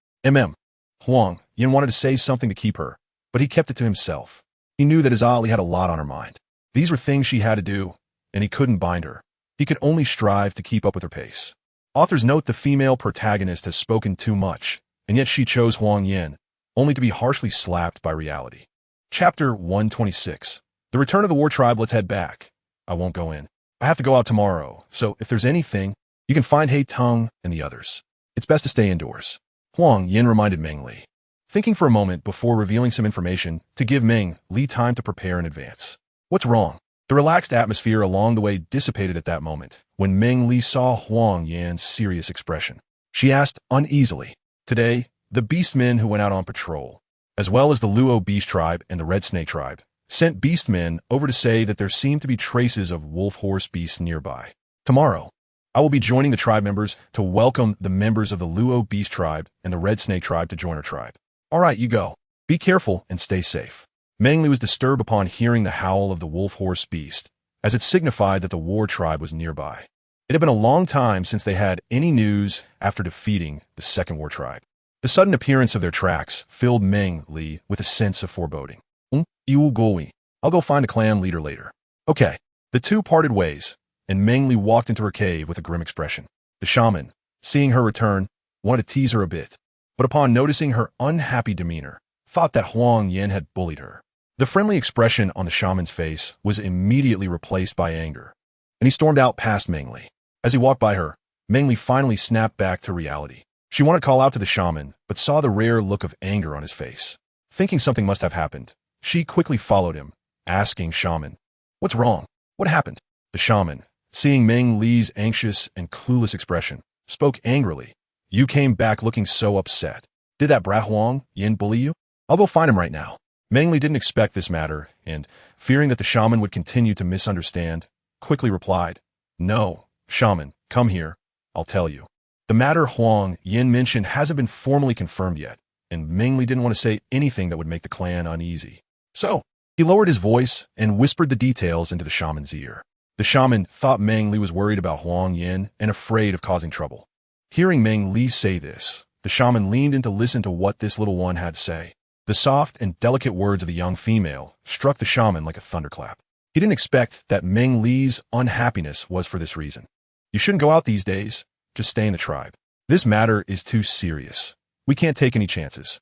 [SPEAKER 1] Huang Yin wanted to say something to keep her, but he kept it to himself. He knew that Azali had a lot on her mind. These were things she had to do, and he couldn't bind her. He could only strive to keep up with her pace. Authors note the female protagonist has spoken too much, and yet she chose Huang Yin, only to be harshly slapped by reality. Chapter 126. The Return of the War Tribe. Let's head back. I won't go in. I have to go out tomorrow, so if there's anything, you can find He Teng and the others. It's best to stay indoors. Huang Yin reminded Meng Li, thinking for a moment before revealing some information to give Meng Li time to prepare in advance. What's wrong? The relaxed atmosphere along the way dissipated at that moment when Meng Li saw Huang Yan's serious expression. She asked uneasily, today, the beastmen who went out on patrol, as well as the Luo Beast Tribe and the Red Snake Tribe, sent beastmen over to say that there seemed to be traces of wolf horse beasts nearby. Tomorrow, I will be joining the tribe members to welcome the members of the Luo Beast Tribe and the Red Snake Tribe to join our tribe. All right, you go. Be careful and stay safe. Meng Li was disturbed upon hearing the howl of the wolf horse beast, as it signified that the war tribe was nearby. It had been a long time since they had any news after defeating the second war tribe. The sudden appearance of their tracks filled Meng Li with a sense of foreboding. I'll go find a clan leader later. Okay. The two parted ways, and Meng Li walked into her cave with a grim expression. The shaman, seeing her return, wanted to tease her a bit, but upon noticing her unhappy demeanor, thought that Huang Yin had bullied her. The friendly expression on the shaman's face was immediately replaced by anger, and he stormed out past Meng Li. As he walked by her, Meng Li finally snapped back to reality. She wanted to call out to the shaman, but saw the rare look of anger on his face. Thinking something must have happened, she quickly followed him, asking shaman, "What's wrong? What happened?" The shaman, seeing Meng Li's anxious and clueless expression, spoke angrily. "You came back looking so upset. Did that brat Huang Yin bully you? I'll go find him right now." Meng Li didn't expect this matter, and, fearing that the shaman would continue to misunderstand, quickly replied, "No, shaman, come here. I'll tell you. The matter Huang Yin mentioned hasn't been formally confirmed yet, and Meng Li didn't want to say anything that would make the clan uneasy. So, he lowered his voice and whispered the details into the shaman's ear. The shaman thought Meng Li was worried about Huang Yin and afraid of causing trouble. Hearing Meng Li say this, the shaman leaned in to listen to what this little one had to say. The soft and delicate words of the young female struck the shaman like a thunderclap. He didn't expect that Meng Li's unhappiness was for this reason. You shouldn't go out these days. Just stay in the tribe. This matter is too serious. We can't take any chances.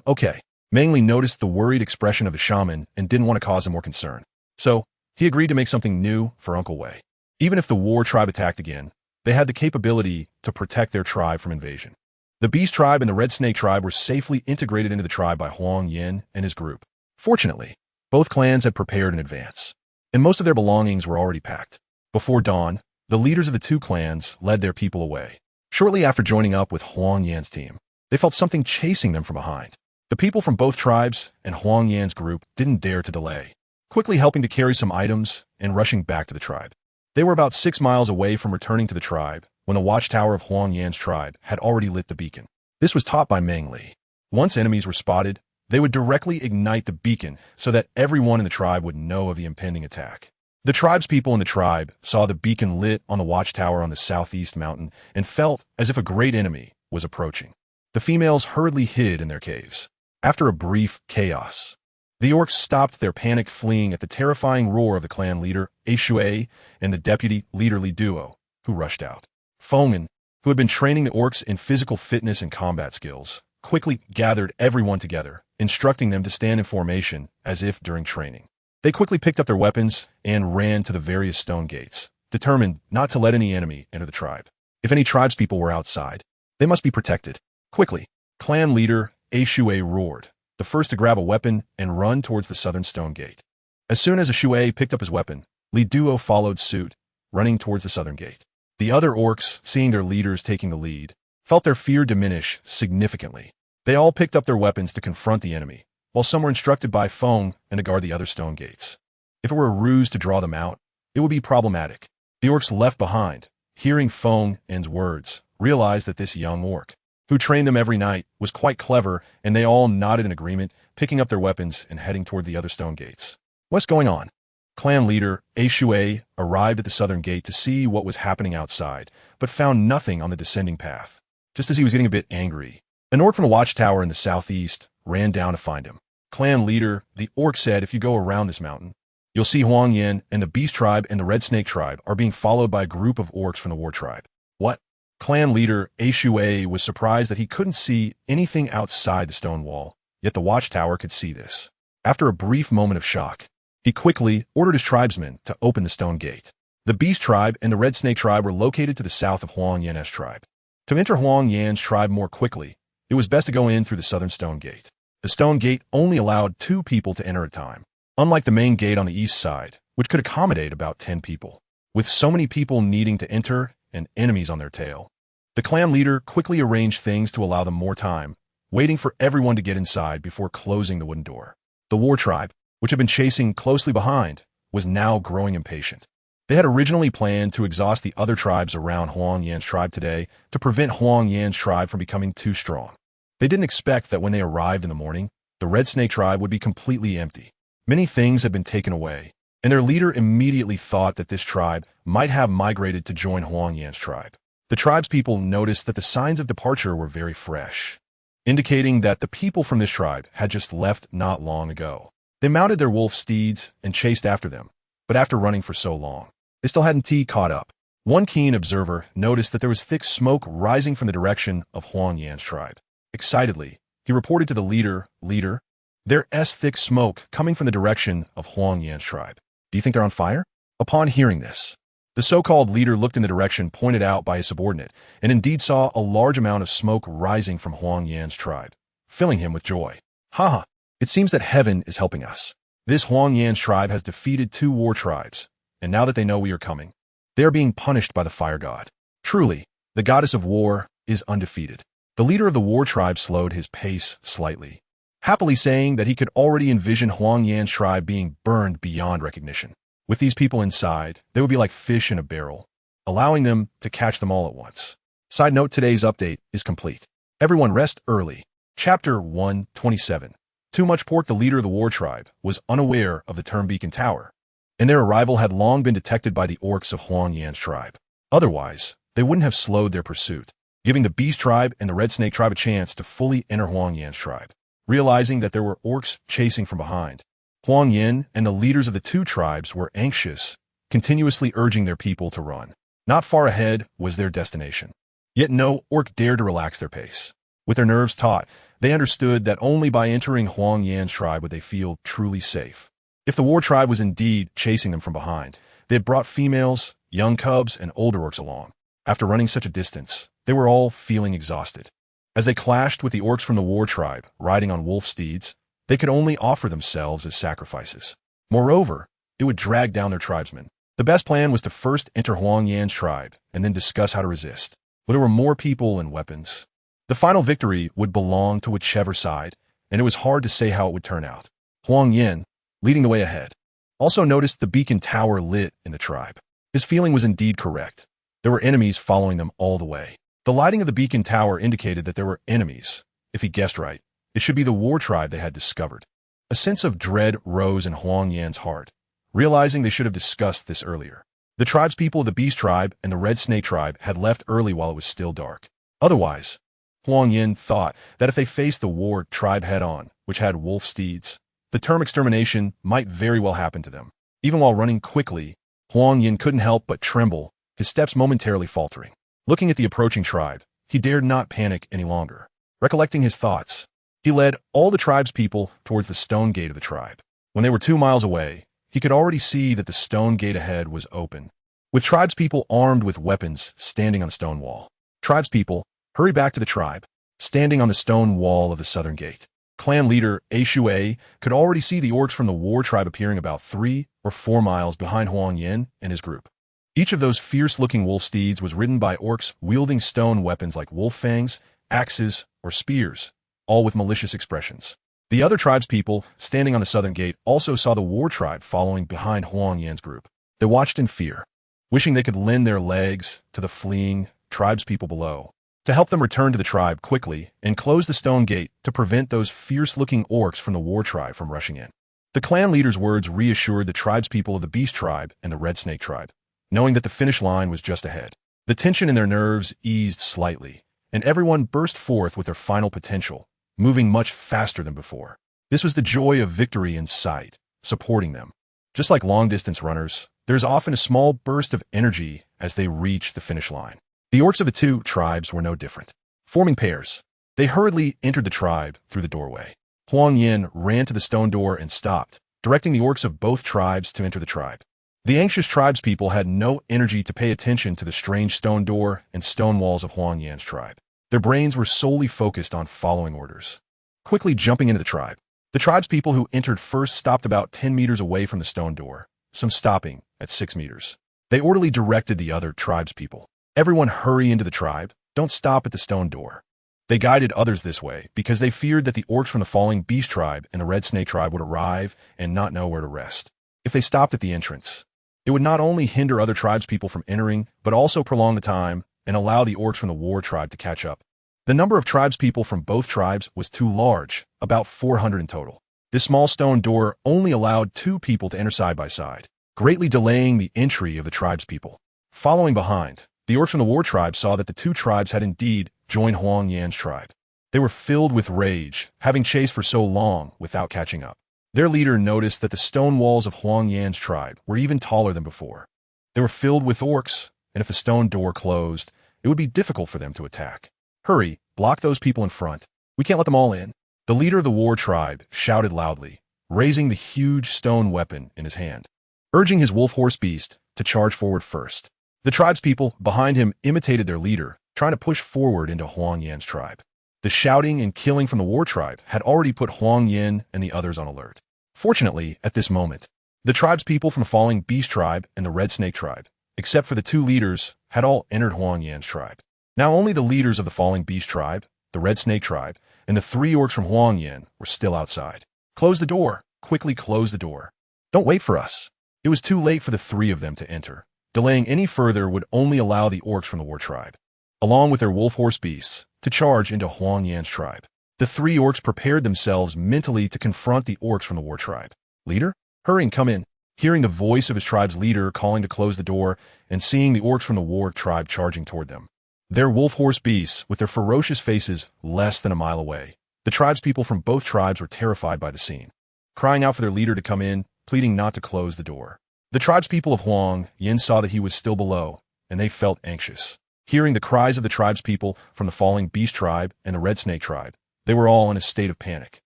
[SPEAKER 1] Okay. Meng Li noticed the worried expression of the shaman and didn't want to cause him more concern. So, he agreed to make something new for Uncle Wei. Even if the war tribe attacked again, they had the capability to protect their tribe from invasion. The Beast tribe and the Red Snake tribe were safely integrated into the tribe by Huang Yin and his group. Fortunately, both clans had prepared in advance, and most of their belongings were already packed. Before dawn, the leaders of the two clans led their people away. Shortly after joining up with Huang Yan's team, they felt something chasing them from behind. The people from both tribes and Huang Yan's group didn't dare to delay, quickly helping to carry some items and rushing back to the tribe. They were about 6 miles away from returning to the tribe when the watchtower of Huang Yan's tribe had already lit the beacon. This was taught by Meng Li. Once enemies were spotted, they would directly ignite the beacon so that everyone in the tribe would know of the impending attack. The tribespeople in the tribe saw the beacon lit on the watchtower on the southeast mountain and felt as if a great enemy was approaching. The females hurriedly hid in their caves. After a brief chaos, the orcs stopped their panicked fleeing at the terrifying roar of the clan leader, Shui, and the deputy leaderly duo, who rushed out. Fengman, who had been training the orcs in physical fitness and combat skills, quickly gathered everyone together, instructing them to stand in formation as if during training. They quickly picked up their weapons and ran to the various stone gates, determined not to let any enemy enter the tribe. If any tribespeople were outside, they must be protected. Quickly, clan leader Shui roared, the first to grab a weapon and run towards the southern stone gate. As soon as Shui picked up his weapon, Li Duo followed suit, running towards the southern gate. The other orcs, seeing their leaders taking the lead, felt their fear diminish significantly. They all picked up their weapons to confront the enemy, while some were instructed by Feng and to guard the other stone gates. If it were a ruse to draw them out, it would be problematic. The orcs left behind, hearing Feng and's words, realized that this young orc, who trained them every night, was quite clever, and they all nodded in agreement, picking up their weapons and heading toward the other stone gates. What's going on? Clan leader Shui arrived at the southern gate to see what was happening outside, but found nothing on the descending path. Just as he was getting a bit angry, an orc from a watchtower in the southeast ran down to find him. Clan leader, the orc said, if you go around this mountain, you'll see Huang Yin and the Beast tribe and the Red Snake tribe are being followed by a group of orcs from the war tribe. What? Clan leader Shui was surprised that he couldn't see anything outside the stone wall, yet the watchtower could see this. After a brief moment of shock, he quickly ordered his tribesmen to open the stone gate. The Beast tribe and the Red Snake tribe were located to the south of Huang Yan's tribe. To enter Huang Yan's tribe more quickly, it was best to go in through the southern stone gate. The stone gate only allowed 2 people to enter at a time, unlike the main gate on the east side, which could accommodate about 10 people. With so many people needing to enter and enemies on their tail, the clan leader quickly arranged things to allow them more time, waiting for everyone to get inside before closing the wooden door. The war tribe, which had been chasing closely behind, was now growing impatient. They had originally planned to exhaust the other tribes around Huang Yan's tribe today to prevent Huang Yan's tribe from becoming too strong. They didn't expect that when they arrived in the morning, the Red Snake tribe would be completely empty. Many things had been taken away, and their leader immediately thought that this tribe might have migrated to join Huang Yan's tribe. The tribespeople noticed that the signs of departure were very fresh, indicating that the people from this tribe had just left not long ago. They mounted their wolf steeds and chased after them, but after running for so long, they still hadn't caught up. One keen observer noticed that there was thick smoke rising from the direction of Huang Yan's tribe. Excitedly, he reported to the leader, there's thick smoke coming from the direction of Huang Yan's tribe. Do you think they're on fire? Upon hearing this, the so-called leader looked in the direction pointed out by his subordinate, and indeed saw a large amount of smoke rising from Huang Yan's tribe, filling him with joy. Haha, it seems that heaven is helping us. This Huang Yan's tribe has defeated 2 war tribes, and now that they know we are coming, they are being punished by the fire god. Truly, the goddess of war is undefeated. The leader of the war tribe slowed his pace slightly, happily saying that he could already envision Huang Yan's tribe being burned beyond recognition. With these people inside, they would be like fish in a barrel, allowing them to catch them all at once. Side note, today's update is complete. Everyone rest early. Chapter 127. Too Much Pork. The leader of the war tribe was unaware of the term beacon tower, and their arrival had long been detected by the orcs of Huang Yan's tribe. Otherwise, they wouldn't have slowed their pursuit, giving the Beast tribe and the Red Snake tribe a chance to fully enter Huang Yan's tribe. Realizing that there were orcs chasing from behind, Huang Yin and the leaders of the 2 tribes were anxious, continuously urging their people to run. Not far ahead was their destination. Yet no orc dared to relax their pace. With their nerves taut, they understood that only by entering Huang Yan's tribe would they feel truly safe. If the war tribe was indeed chasing them from behind, they had brought females, young cubs, and older orcs along. After running such a distance, they were all feeling exhausted. As they clashed with the orcs from the war tribe, riding on wolf steeds, they could only offer themselves as sacrifices. Moreover, it would drag down their tribesmen. The best plan was to first enter Huang Yan's tribe and then discuss how to resist. But there were more people and weapons. The final victory would belong to whichever side, and it was hard to say how it would turn out. Huang Yan, leading the way ahead, also noticed the beacon tower lit in the tribe. His feeling was indeed correct. There were enemies following them all the way. The lighting of the beacon tower indicated that there were enemies. If he guessed right, it should be the war tribe they had discovered. A sense of dread rose in Huang Yan's heart, realizing they should have discussed this earlier. The tribespeople of the Beast tribe and the Red Snake tribe had left early while it was still dark. Otherwise, Huang Yan thought that if they faced the war tribe head-on, which had wolf steeds, the term extermination might very well happen to them. Even while running quickly, Huang Yan couldn't help but tremble, his steps momentarily faltering. Looking at the approaching tribe, he dared not panic any longer. Recollecting his thoughts, he led all the tribespeople towards the stone gate of the tribe. When they were 2 miles away, he could already see that the stone gate ahead was open, with tribespeople armed with weapons standing on the stone wall. Tribespeople, hurry back to the tribe, standing on the stone wall of the southern gate. Clan leader A could already see the orcs from the war tribe appearing about 3 or 4 miles behind Huang Yan and his group. Each of those fierce-looking wolf steeds was ridden by orcs wielding stone weapons like wolf fangs, axes, or spears, all with malicious expressions. The other tribespeople, standing on the southern gate, also saw the war tribe following behind Huang Yan's group. They watched in fear, wishing they could lend their legs to the fleeing tribespeople below, to help them return to the tribe quickly and close the stone gate to prevent those fierce-looking orcs from the war tribe from rushing in. The clan leader's words reassured the tribespeople of the Beast tribe and the Red Snake tribe, knowing that the finish line was just ahead. The tension in their nerves eased slightly, and everyone burst forth with their final potential, moving much faster than before. This was the joy of victory in sight, supporting them. Just like long-distance runners, there's often a small burst of energy as they reach the finish line. The orcs of the two tribes were no different. Forming pairs, they hurriedly entered the tribe through the doorway. Huang Yan ran to the stone door and stopped, directing the orcs of both tribes to enter the tribe. The anxious tribespeople had no energy to pay attention to the strange stone door and stone walls of Huang Yan's tribe. Their brains were solely focused on following orders. Quickly jumping into the tribe, the tribespeople who entered first stopped about 10 meters away from the stone door, some stopping at 6 meters. They orderly directed the other tribespeople. Everyone hurry into the tribe, don't stop at the stone door. They guided others this way because they feared that the orcs from the falling Beast tribe and the Red Snake tribe would arrive and not know where to rest. If they stopped at the entrance, it would not only hinder other tribespeople from entering, but also prolong the time and allow the orcs from the war tribe to catch up. The number of tribespeople from both tribes was too large, about 400 in total. This small stone door only allowed 2 people to enter side by side, greatly delaying the entry of the tribespeople. Following behind, the orcs from the war tribe saw that the 2 tribes had indeed joined Huang Yan's tribe. They were filled with rage, having chased for so long without catching up. Their leader noticed that the stone walls of Huang Yan's tribe were even taller than before. They were filled with orcs, and if the stone door closed, it would be difficult for them to attack. Hurry, block those people in front. We can't let them all in. The leader of the war tribe shouted loudly, raising the huge stone weapon in his hand, urging his wolf horse beast to charge forward first. The tribespeople behind him imitated their leader, trying to push forward into Huang Yan's tribe. The shouting and killing from the war tribe had already put Huang Yan and the others on alert. Fortunately, at this moment, the tribespeople from the falling Beast tribe and the Red Snake tribe, except for the 2 leaders, had all entered Huang Yan's tribe. Now only the leaders of the falling Beast tribe, the Red Snake tribe, and the 3 orcs from Huang Yan were still outside. Close the door. Quickly close the door. Don't wait for us. It was too late for the 3 of them to enter. Delaying any further would only allow the orcs from the war tribe, along with their wolf horse beasts, to charge into Huang Yan's tribe. The 3 orcs prepared themselves mentally to confront the orcs from the war tribe. Leader, hurry and come in. Hearing the voice of his tribe's leader calling to close the door and seeing the orcs from the war tribe charging toward them. Their wolf horse beasts, with their ferocious faces less than a mile away. The tribespeople from both tribes were terrified by the scene, crying out for their leader to come in, pleading not to close the door. The tribespeople of Huang Yan saw that he was still below and they felt anxious. Hearing the cries of the tribespeople from the falling beast tribe and the red snake tribe, they were all in a state of panic.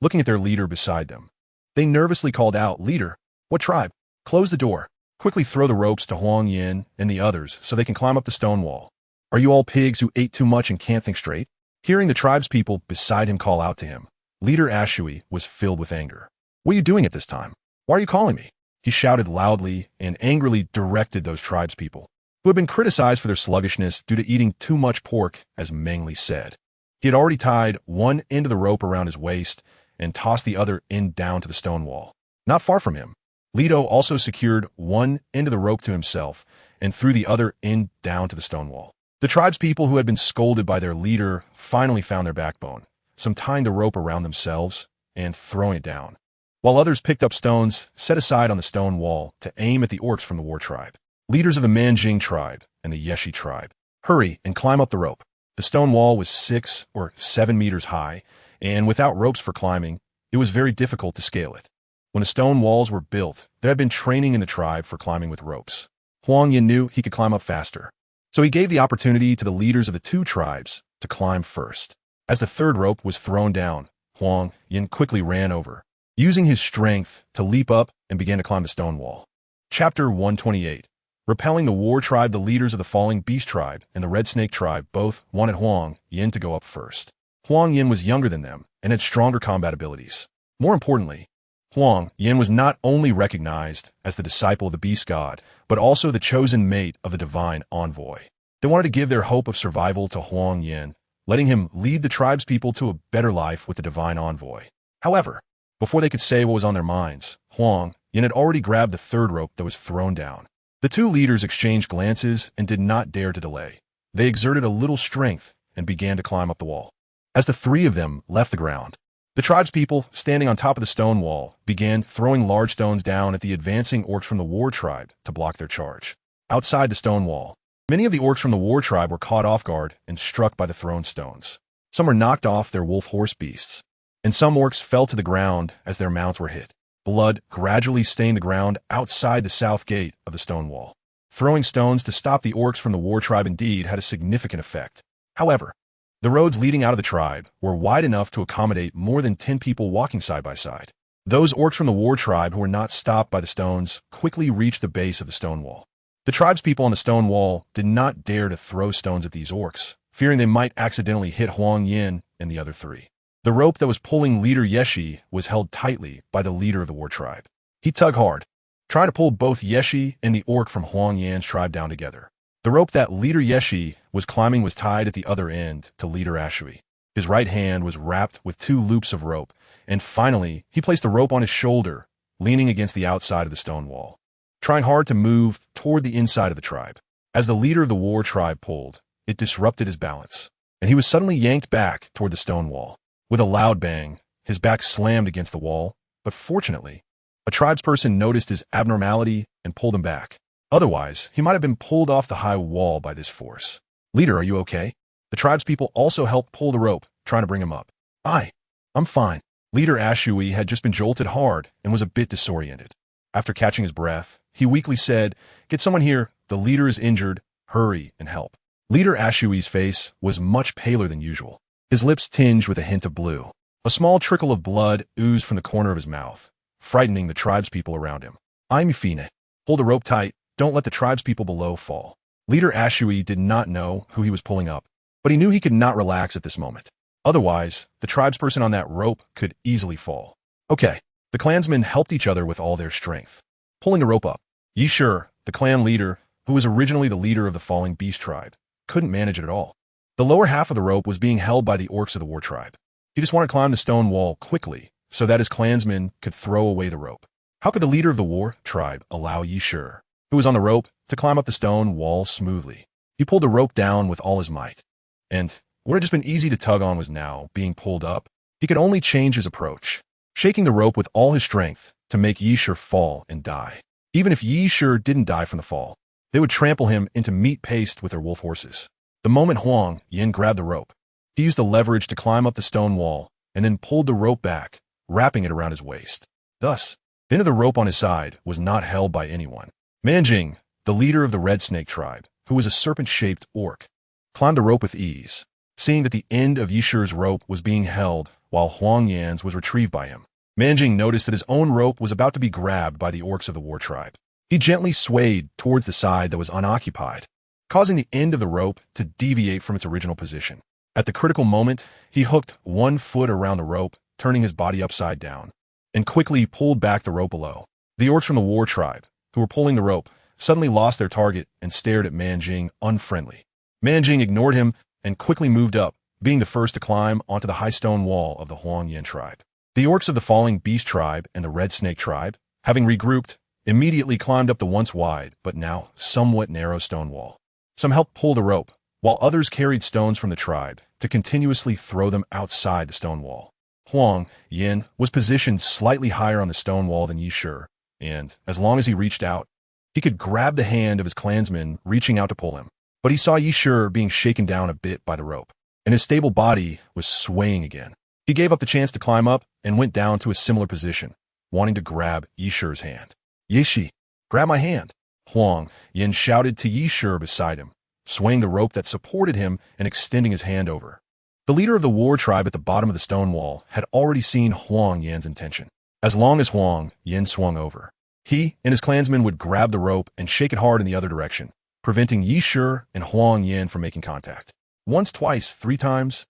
[SPEAKER 1] Looking at their leader beside them, they nervously called out, "Leader, what tribe? Close the door. Quickly throw the ropes to Huang Yin and the others so they can climb up the stone wall. Are you all pigs who ate too much and can't think straight?" Hearing the tribespeople beside him call out to him, Leader Ashui was filled with anger. "What are you doing at this time? Why are you calling me?" He shouted loudly and angrily directed those tribespeople, who had been criticized for their sluggishness due to eating too much pork, as Meng Li said. He had already tied one end of the rope around his waist and tossed the other end down to the stone wall. Not far from him, Lido also secured one end of the rope to himself and threw the other end down to the stone wall. The tribespeople who had been scolded by their leader finally found their backbone, some tying the rope around themselves and throwing it down, while others picked up stones set aside on the stone wall to aim at the orcs from the war tribe. Leaders of the Manjing tribe and the Yeshi tribe, hurry and climb up the rope. The stone wall was 6 or 7 meters high, and without ropes for climbing, it was very difficult to scale it. When the stone walls were built, there had been training in the tribe for climbing with ropes. Huang Yin knew he could climb up faster, so he gave the opportunity to the leaders of the 2 tribes to climb first. As the 3rd rope was thrown down, Huang Yin quickly ran over, using his strength to leap up and began to climb the stone wall. Chapter 128. Repelling the war tribe, the leaders of the falling beast tribe and the red snake tribe both wanted Huang Yin to go up first. Huang Yin was younger than them and had stronger combat abilities. More importantly, Huang Yin was not only recognized as the disciple of the beast god, but also the chosen mate of the divine envoy. They wanted to give their hope of survival to Huang Yin, letting him lead the tribespeople to a better life with the divine envoy. However, before they could say what was on their minds, Huang Yin had already grabbed the 3rd rope that was thrown down. The 2 leaders exchanged glances and did not dare to delay. They exerted a little strength and began to climb up the wall. As the 3 of them left the ground, the tribespeople, standing on top of the stone wall, began throwing large stones down at the advancing orcs from the war tribe to block their charge. Outside the stone wall, many of the orcs from the war tribe were caught off guard and struck by the thrown stones. Some were knocked off their wolf horse beasts, and some orcs fell to the ground as their mounts were hit. Blood gradually stained the ground outside the south gate of the stone wall. Throwing stones to stop the orcs from the war tribe indeed had a significant effect. However, the roads leading out of the tribe were wide enough to accommodate more than 10 people walking side by side. Those orcs from the war tribe who were not stopped by the stones quickly reached the base of the stone wall. The tribespeople on the stone wall did not dare to throw stones at these orcs, fearing they might accidentally hit Huang Yin and the other 3. The rope that was pulling leader Yeshi was held tightly by the leader of the war tribe. He tugged hard, trying to pull both Yeshi and the orc from Huang Yan's tribe down together. The rope that leader Yeshi was climbing was tied at the other end to leader Ashui. His right hand was wrapped with 2 loops of rope, and finally he placed the rope on his shoulder, leaning against the outside of the stone wall, trying hard to move toward the inside of the tribe. As the leader of the war tribe pulled, it disrupted his balance, and he was suddenly yanked back toward the stone wall. With a loud bang, his back slammed against the wall, but fortunately, a tribesperson noticed his abnormality and pulled him back. Otherwise, he might have been pulled off the high wall by this force. "Leader, are you okay?" The tribespeople also helped pull the rope, trying to bring him up. I'm fine." Leader Ashui had just been jolted hard and was a bit disoriented. After catching his breath, he weakly said, "Get someone here. The leader is injured. Hurry and help." Leader Ashui's face was much paler than usual, his lips tinged with a hint of blue. A small trickle of blood oozed from the corner of his mouth, frightening the tribespeople around him. "I'm Fine. Hold the rope tight. Don't let the tribespeople below fall." Leader Ashui did not know who he was pulling up, but he knew he could not relax at this moment. Otherwise, the tribesperson on that rope could easily fall. Okay, the clansmen helped each other with all their strength, pulling the rope up. Yishur, the clan leader, who was originally the leader of the falling beast tribe, couldn't manage it at all. The lower half of the rope was being held by the orcs of the war tribe. He just wanted to climb the stone wall quickly so that his clansmen could throw away the rope. How could the leader of the war tribe allow Yishur, who was on the rope, to climb up the stone wall smoothly? He pulled the rope down with all his might, and what had just been easy to tug on was now being pulled up. He could only change his approach, shaking the rope with all his strength to make Yishur fall and die. Even if Yishur didn't die from the fall, they would trample him into meat paste with their wolf horses. The moment Huang Yin grabbed the rope, he used the leverage to climb up the stone wall and then pulled the rope back, wrapping it around his waist. Thus, the end of the rope on his side was not held by anyone. Manjing, the leader of the red snake tribe, who was a serpent-shaped orc, climbed the rope with ease, seeing that the end of Yishur's rope was being held while Huang Yan's was retrieved by him. Manjing noticed that his own rope was about to be grabbed by the orcs of the war tribe. He gently swayed towards the side that was unoccupied, causing the end of the rope to deviate from its original position. At the critical moment, he hooked one foot around the rope, turning his body upside down, and quickly pulled back the rope below. The orcs from the war tribe, who were pulling the rope, suddenly lost their target and stared at Manjing unfriendly. Manjing ignored him and quickly moved up, being the first to climb onto the high stone wall of the Huang Yan tribe. The orcs of the falling beast tribe and the red snake tribe, having regrouped, immediately climbed up the once wide but now somewhat narrow stone wall. Some helped pull the rope, while others carried stones from the tribe to continuously throw them outside the stone wall. Huang Yan was positioned slightly higher on the stone wall than Yishur, and, as long as he reached out, he could grab the hand of his clansman reaching out to pull him. But he saw Yishur being shaken down a bit by the rope, and his stable body was swaying again. He gave up the chance to climb up and went down to a similar position, wanting to grab Yishur's hand. "Yishi, grab my hand!" Huang Yan shouted to Yishur beside him, swaying the rope that supported him and extending his hand over. The leader of the war tribe at the bottom of the stone wall had already seen Huang Yan's intention. As long as Huang Yan swung over, he and his clansmen would grab the rope and shake it hard in the other direction, preventing Yishur and Huang Yan from making contact. Once, twice, 3 times,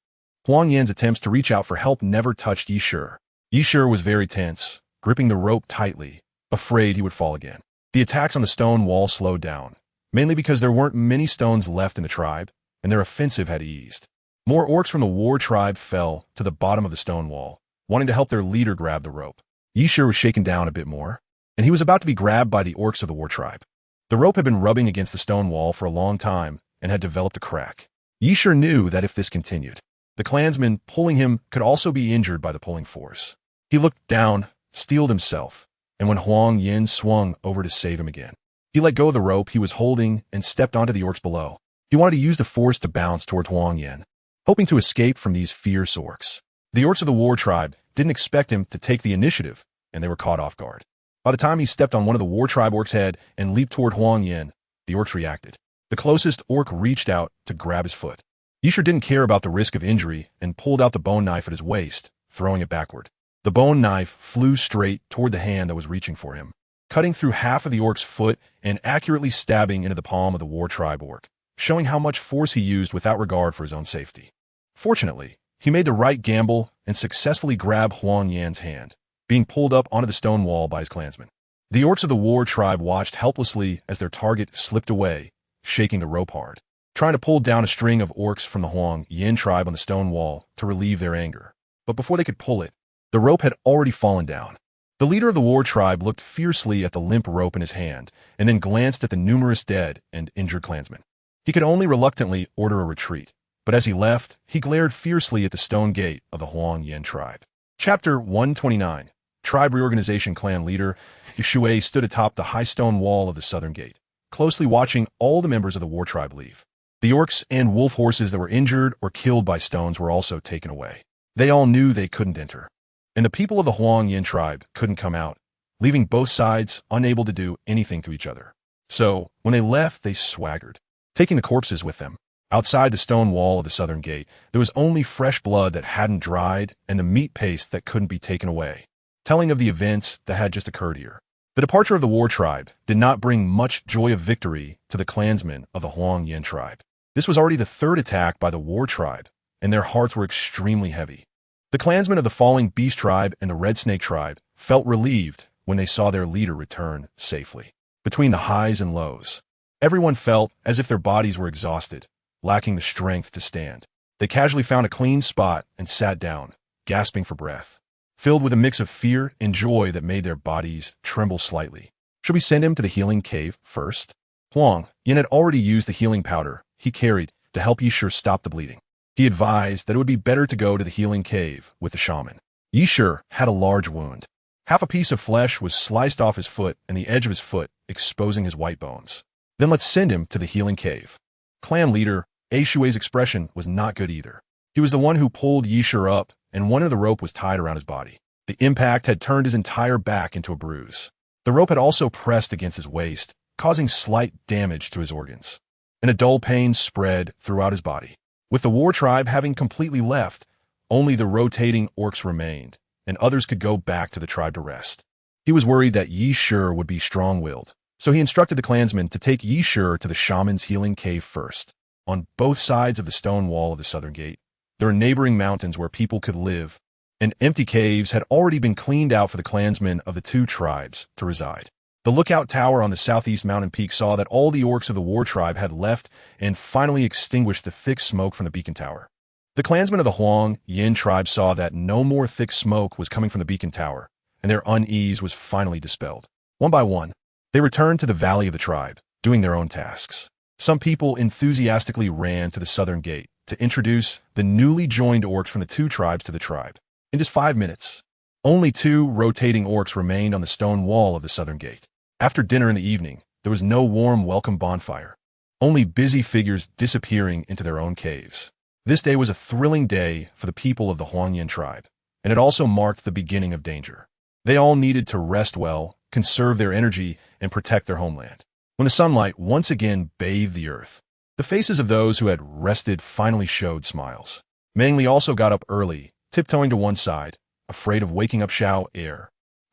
[SPEAKER 1] Huang Yan's attempts to reach out for help never touched Yishur. Yishur was very tense, gripping the rope tightly, afraid he would fall again. The attacks on the stone wall slowed down, mainly because there weren't many stones left in the tribe, and their offensive had eased. More orcs from the war tribe fell to the bottom of the stone wall, wanting to help their leader grab the rope. Yishur was shaken down a bit more, and he was about to be grabbed by the orcs of the war tribe. The rope had been rubbing against the stone wall for a long time and had developed a crack. Yishur knew that if this continued, the clansman pulling him could also be injured by the pulling force. He looked down, steeled himself, and when Huang Yan swung over to save him again, he let go of the rope he was holding and stepped onto the orcs below. He wanted to use the force to bounce toward Huang Yan, hoping to escape from these fierce orcs. The orcs of the war tribe didn't expect him to take the initiative, and they were caught off guard. By the time he stepped on one of the war tribe orcs' head and leaped toward Huang Yan, the orcs reacted. The closest orc reached out to grab his foot. Yishur didn't care about the risk of injury and pulled out the bone knife at his waist, throwing it backward. The bone knife flew straight toward the hand that was reaching for him, cutting through half of the orc's foot and accurately stabbing into the palm of the war tribe orc, showing how much force he used without regard for his own safety. Fortunately, he made the right gamble and successfully grabbed Huang Yan's hand, being pulled up onto the stone wall by his clansmen. The orcs of the war tribe watched helplessly as their target slipped away, shaking the rope hard, trying to pull down a string of orcs from the Huang Yan tribe on the stone wall to relieve their anger. But before they could pull it, the rope had already fallen down. The leader of the war tribe looked fiercely at the limp rope in his hand and then glanced at the numerous dead and injured clansmen. He could only reluctantly order a retreat, but as he left, he glared fiercely at the stone gate of the Huang Yan tribe. Chapter 129. Tribe Reorganization Clan Leader Yishui stood atop the high stone wall of the southern gate, closely watching all the members of the war tribe leave. The orcs and wolf horses that were injured or killed by stones were also taken away. They all knew they couldn't enter, and the people of the Huang Yan tribe couldn't come out, leaving both sides unable to do anything to each other. So, when they left, they swaggered, taking the corpses with them. Outside the stone wall of the southern gate, there was only fresh blood that hadn't dried and the meat paste that couldn't be taken away, telling of the events that had just occurred here. The departure of the war tribe did not bring much joy of victory to the clansmen of the Huang Yan tribe. This was already the 3rd attack by the war tribe, and their hearts were extremely heavy. The clansmen of the falling beast tribe and the red snake tribe felt relieved when they saw their leader return safely. Between the highs and lows, everyone felt as if their bodies were exhausted, lacking the strength to stand. They casually found a clean spot and sat down, gasping for breath, filled with a mix of fear and joy that made their bodies tremble slightly. Should we send him to the healing cave first? Huang Yan had already used the healing powder he carried to help Yishur stop the bleeding. He advised that it would be better to go to the healing cave with the shaman. Yishur had a large wound. Half a piece of flesh was sliced off his foot and the edge of his foot, exposing his white bones. Then let's send him to the healing cave. Clan leader Shui's expression was not good either. He was the one who pulled Yishur up, and one of the rope was tied around his body. The impact had turned his entire back into a bruise. The rope had also pressed against his waist, causing slight damage to his organs. and a dull pain spread throughout his body. With the war tribe having completely left, only the rotating orcs remained, and others could go back to the tribe to rest. He was worried that Yi Shi would be strong-willed, so he instructed the clansmen to take Yi Shi to the shaman's healing cave first. On both sides of the stone wall of the southern gate, there are neighboring mountains where people could live, and empty caves had already been cleaned out for the clansmen of the two tribes to reside. The lookout tower on the southeast mountain peak saw that all the orcs of the war tribe had left and finally extinguished the thick smoke from the beacon tower. The clansmen of the Huang Yin tribe saw that no more thick smoke was coming from the beacon tower, and their unease was finally dispelled. One by one, they returned to the valley of the tribe, doing their own tasks. Some people enthusiastically ran to the southern gate to introduce the newly joined orcs from the two tribes to the tribe. In just 5 minutes, only 2 rotating orcs remained on the stone wall of the southern gate. After dinner in the evening, there was no warm welcome bonfire, only busy figures disappearing into their own caves. This day was a thrilling day for the people of the Huangyan tribe, and it also marked the beginning of danger. They all needed to rest well, conserve their energy, and protect their homeland. When the sunlight once again bathed the earth, the faces of those who had rested finally showed smiles. Meng Li also got up early, tiptoeing to one side, afraid of waking up Xiao,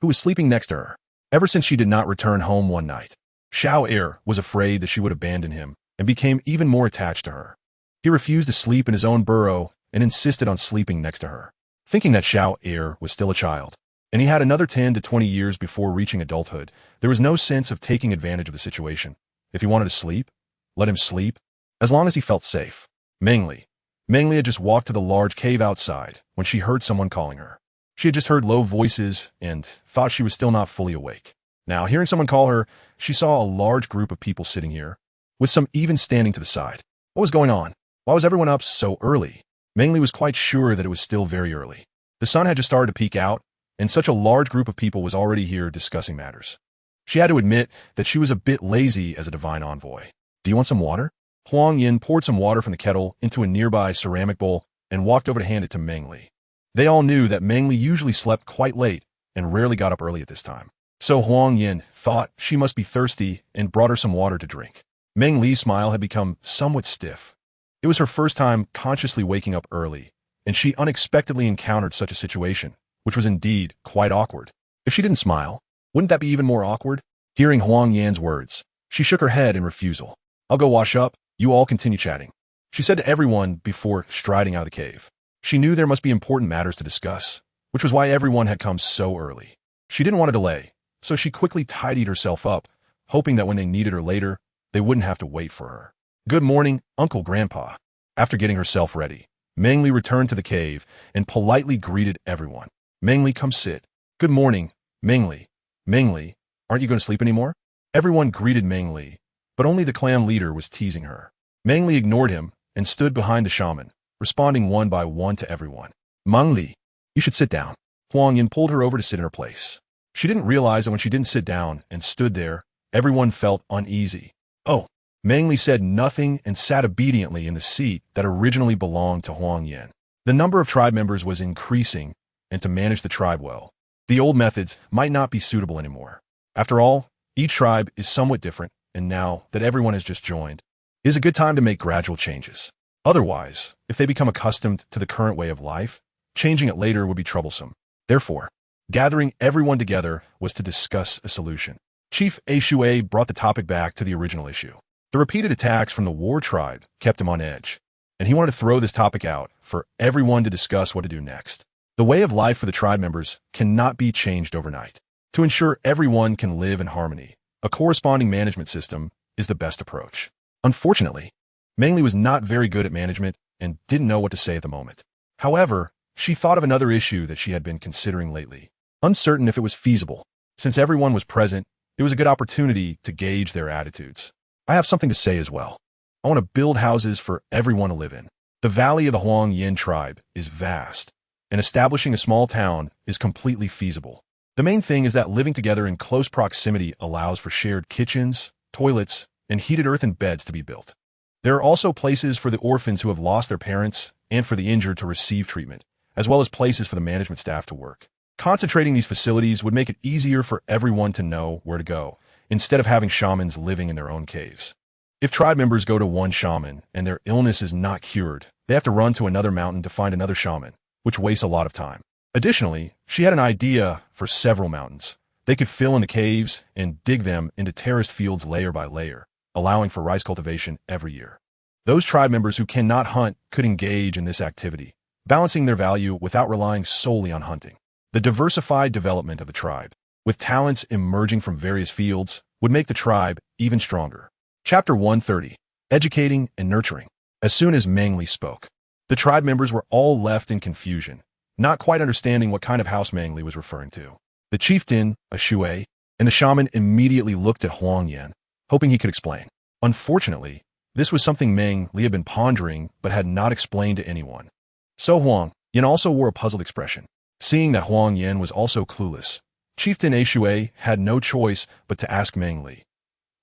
[SPEAKER 1] who was sleeping next to her. Ever since she did not return home one night, Xiao was afraid that she would abandon him and became even more attached to her. He refused to sleep in his own burrow and insisted on sleeping next to her, thinking that Xiao was still a child, and he had another 10 to 20 years before reaching adulthood. There was no sense of taking advantage of the situation. If he wanted to sleep, let him sleep, as long as he felt safe. Meng Li had just walked to the large cave outside when she heard someone calling her. She had just heard low voices and thought she was still not fully awake. Now, hearing someone call her, she saw a large group of people sitting here, with some even standing to the side. What was going on? Why was everyone up so early? Meng Li was quite sure that it was still very early. The sun had just started to peek out, and such a large group of people was already here discussing matters. She had to admit that she was a bit lazy as a divine envoy. Do you want some water? Huang Yin poured some water from the kettle into a nearby ceramic bowl and walked over to hand it to Meng Li. They all knew that Meng Li usually slept quite late and rarely got up early at this time. So Huang Yin thought she must be thirsty and brought her some water to drink. Meng Li's smile had become somewhat stiff. It was her first time consciously waking up early, and she unexpectedly encountered such a situation, which was indeed quite awkward. If she didn't smile, wouldn't that be even more awkward? Hearing Huang Yan's words, she shook her head in refusal. I'll go wash up, you all continue chatting, she said to everyone before striding out of the cave. She knew there must be important matters to discuss, which was why everyone had come so early. She didn't want to delay, so she quickly tidied herself up, hoping that when they needed her later, they wouldn't have to wait for her. Good morning, Uncle Grandpa. After getting herself ready, Meng Li returned to the cave and politely greeted everyone. Meng Li, come sit. Good morning, Meng Li. Meng Li, aren't you going to sleep anymore? Everyone greeted Meng Li, but only the clan leader was teasing her. Meng Li ignored him and stood behind the shaman, responding one by one to everyone. Meng Li, you should sit down. Huang Yin pulled her over to sit in her place. She didn't realize that when she didn't sit down and stood there, everyone felt uneasy. Oh, Meng Li said nothing and sat obediently in the seat that originally belonged to Huang Yin. The number of tribe members was increasing, and to manage the tribe well, the old methods might not be suitable anymore. After all, each tribe is somewhat different, and now that everyone has just joined, it is a good time to make gradual changes. Otherwise, if they become accustomed to the current way of life, changing it later would be troublesome. Therefore, gathering everyone together was to discuss a solution. Chief Shui brought the topic back to the original issue. The repeated attacks from the war tribe kept him on edge, and he wanted to throw this topic out for everyone to discuss what to do next. The way of life for the tribe members cannot be changed overnight. To ensure everyone can live in harmony, a corresponding management system is the best approach. Unfortunately, Meng Li was not very good at management and didn't know what to say at the moment. However, she thought of another issue that she had been considering lately. Uncertain if it was feasible, since everyone was present, it was a good opportunity to gauge their attitudes. I have something to say as well. I want to build houses for everyone to live in. The valley of the Huang Yin tribe is vast, and establishing a small town is completely feasible. The main thing is that living together in close proximity allows for shared kitchens, toilets, and heated earthen beds to be built. There are also places for the orphans who have lost their parents and for the injured to receive treatment, as well as places for the management staff to work. Concentrating these facilities would make it easier for everyone to know where to go, instead of having shamans living in their own caves. If tribe members go to one shaman and their illness is not cured, they have to run to another mountain to find another shaman, which wastes a lot of time. Additionally, she had an idea for several mountains. They could fill in the caves and dig them into terraced fields layer by layer, allowing for rice cultivation every year. Those tribe members who cannot hunt could engage in this activity, balancing their value without relying solely on hunting. The diversified development of the tribe, with talents emerging from various fields, would make the tribe even stronger. Chapter 130. Educating and Nurturing. As soon as Meng Li spoke, the tribe members were all left in confusion, not quite understanding what kind of house Meng Li was referring to. The chieftain, a shui, and the shaman immediately looked at Huang Yan, hoping he could explain. Unfortunately, this was something Meng Li had been pondering but had not explained to anyone. So Huang Yan also wore a puzzled expression. Seeing that Huang Yan was also clueless, Chieftain A Shui had no choice but to ask Meng Li.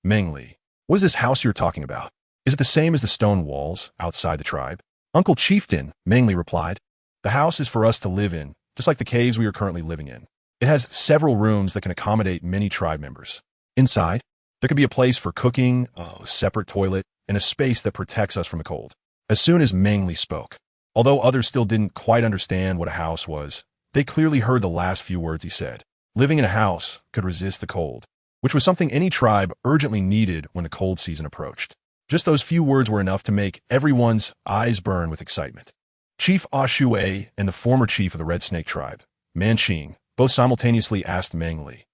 [SPEAKER 1] Meng Li, what is this house you're talking about? Is it the same as the stone walls outside the tribe? Uncle Chieftain, Meng Li replied, the house is for us to live in, just like the caves we are currently living in. It has several rooms that can accommodate many tribe members. Inside, there could be a place for cooking, a separate toilet, and a space that protects us from the cold. As soon as Meng Li spoke, although others still didn't quite understand what a house was, they clearly heard the last few words he said. Living in a house could resist the cold, which was something any tribe urgently needed when the cold season approached. Just those few words were enough to make everyone's eyes burn with excitement. Chief Ah Shui and the former chief of the Red Snake tribe, Man Xing, both simultaneously asked Meng Li,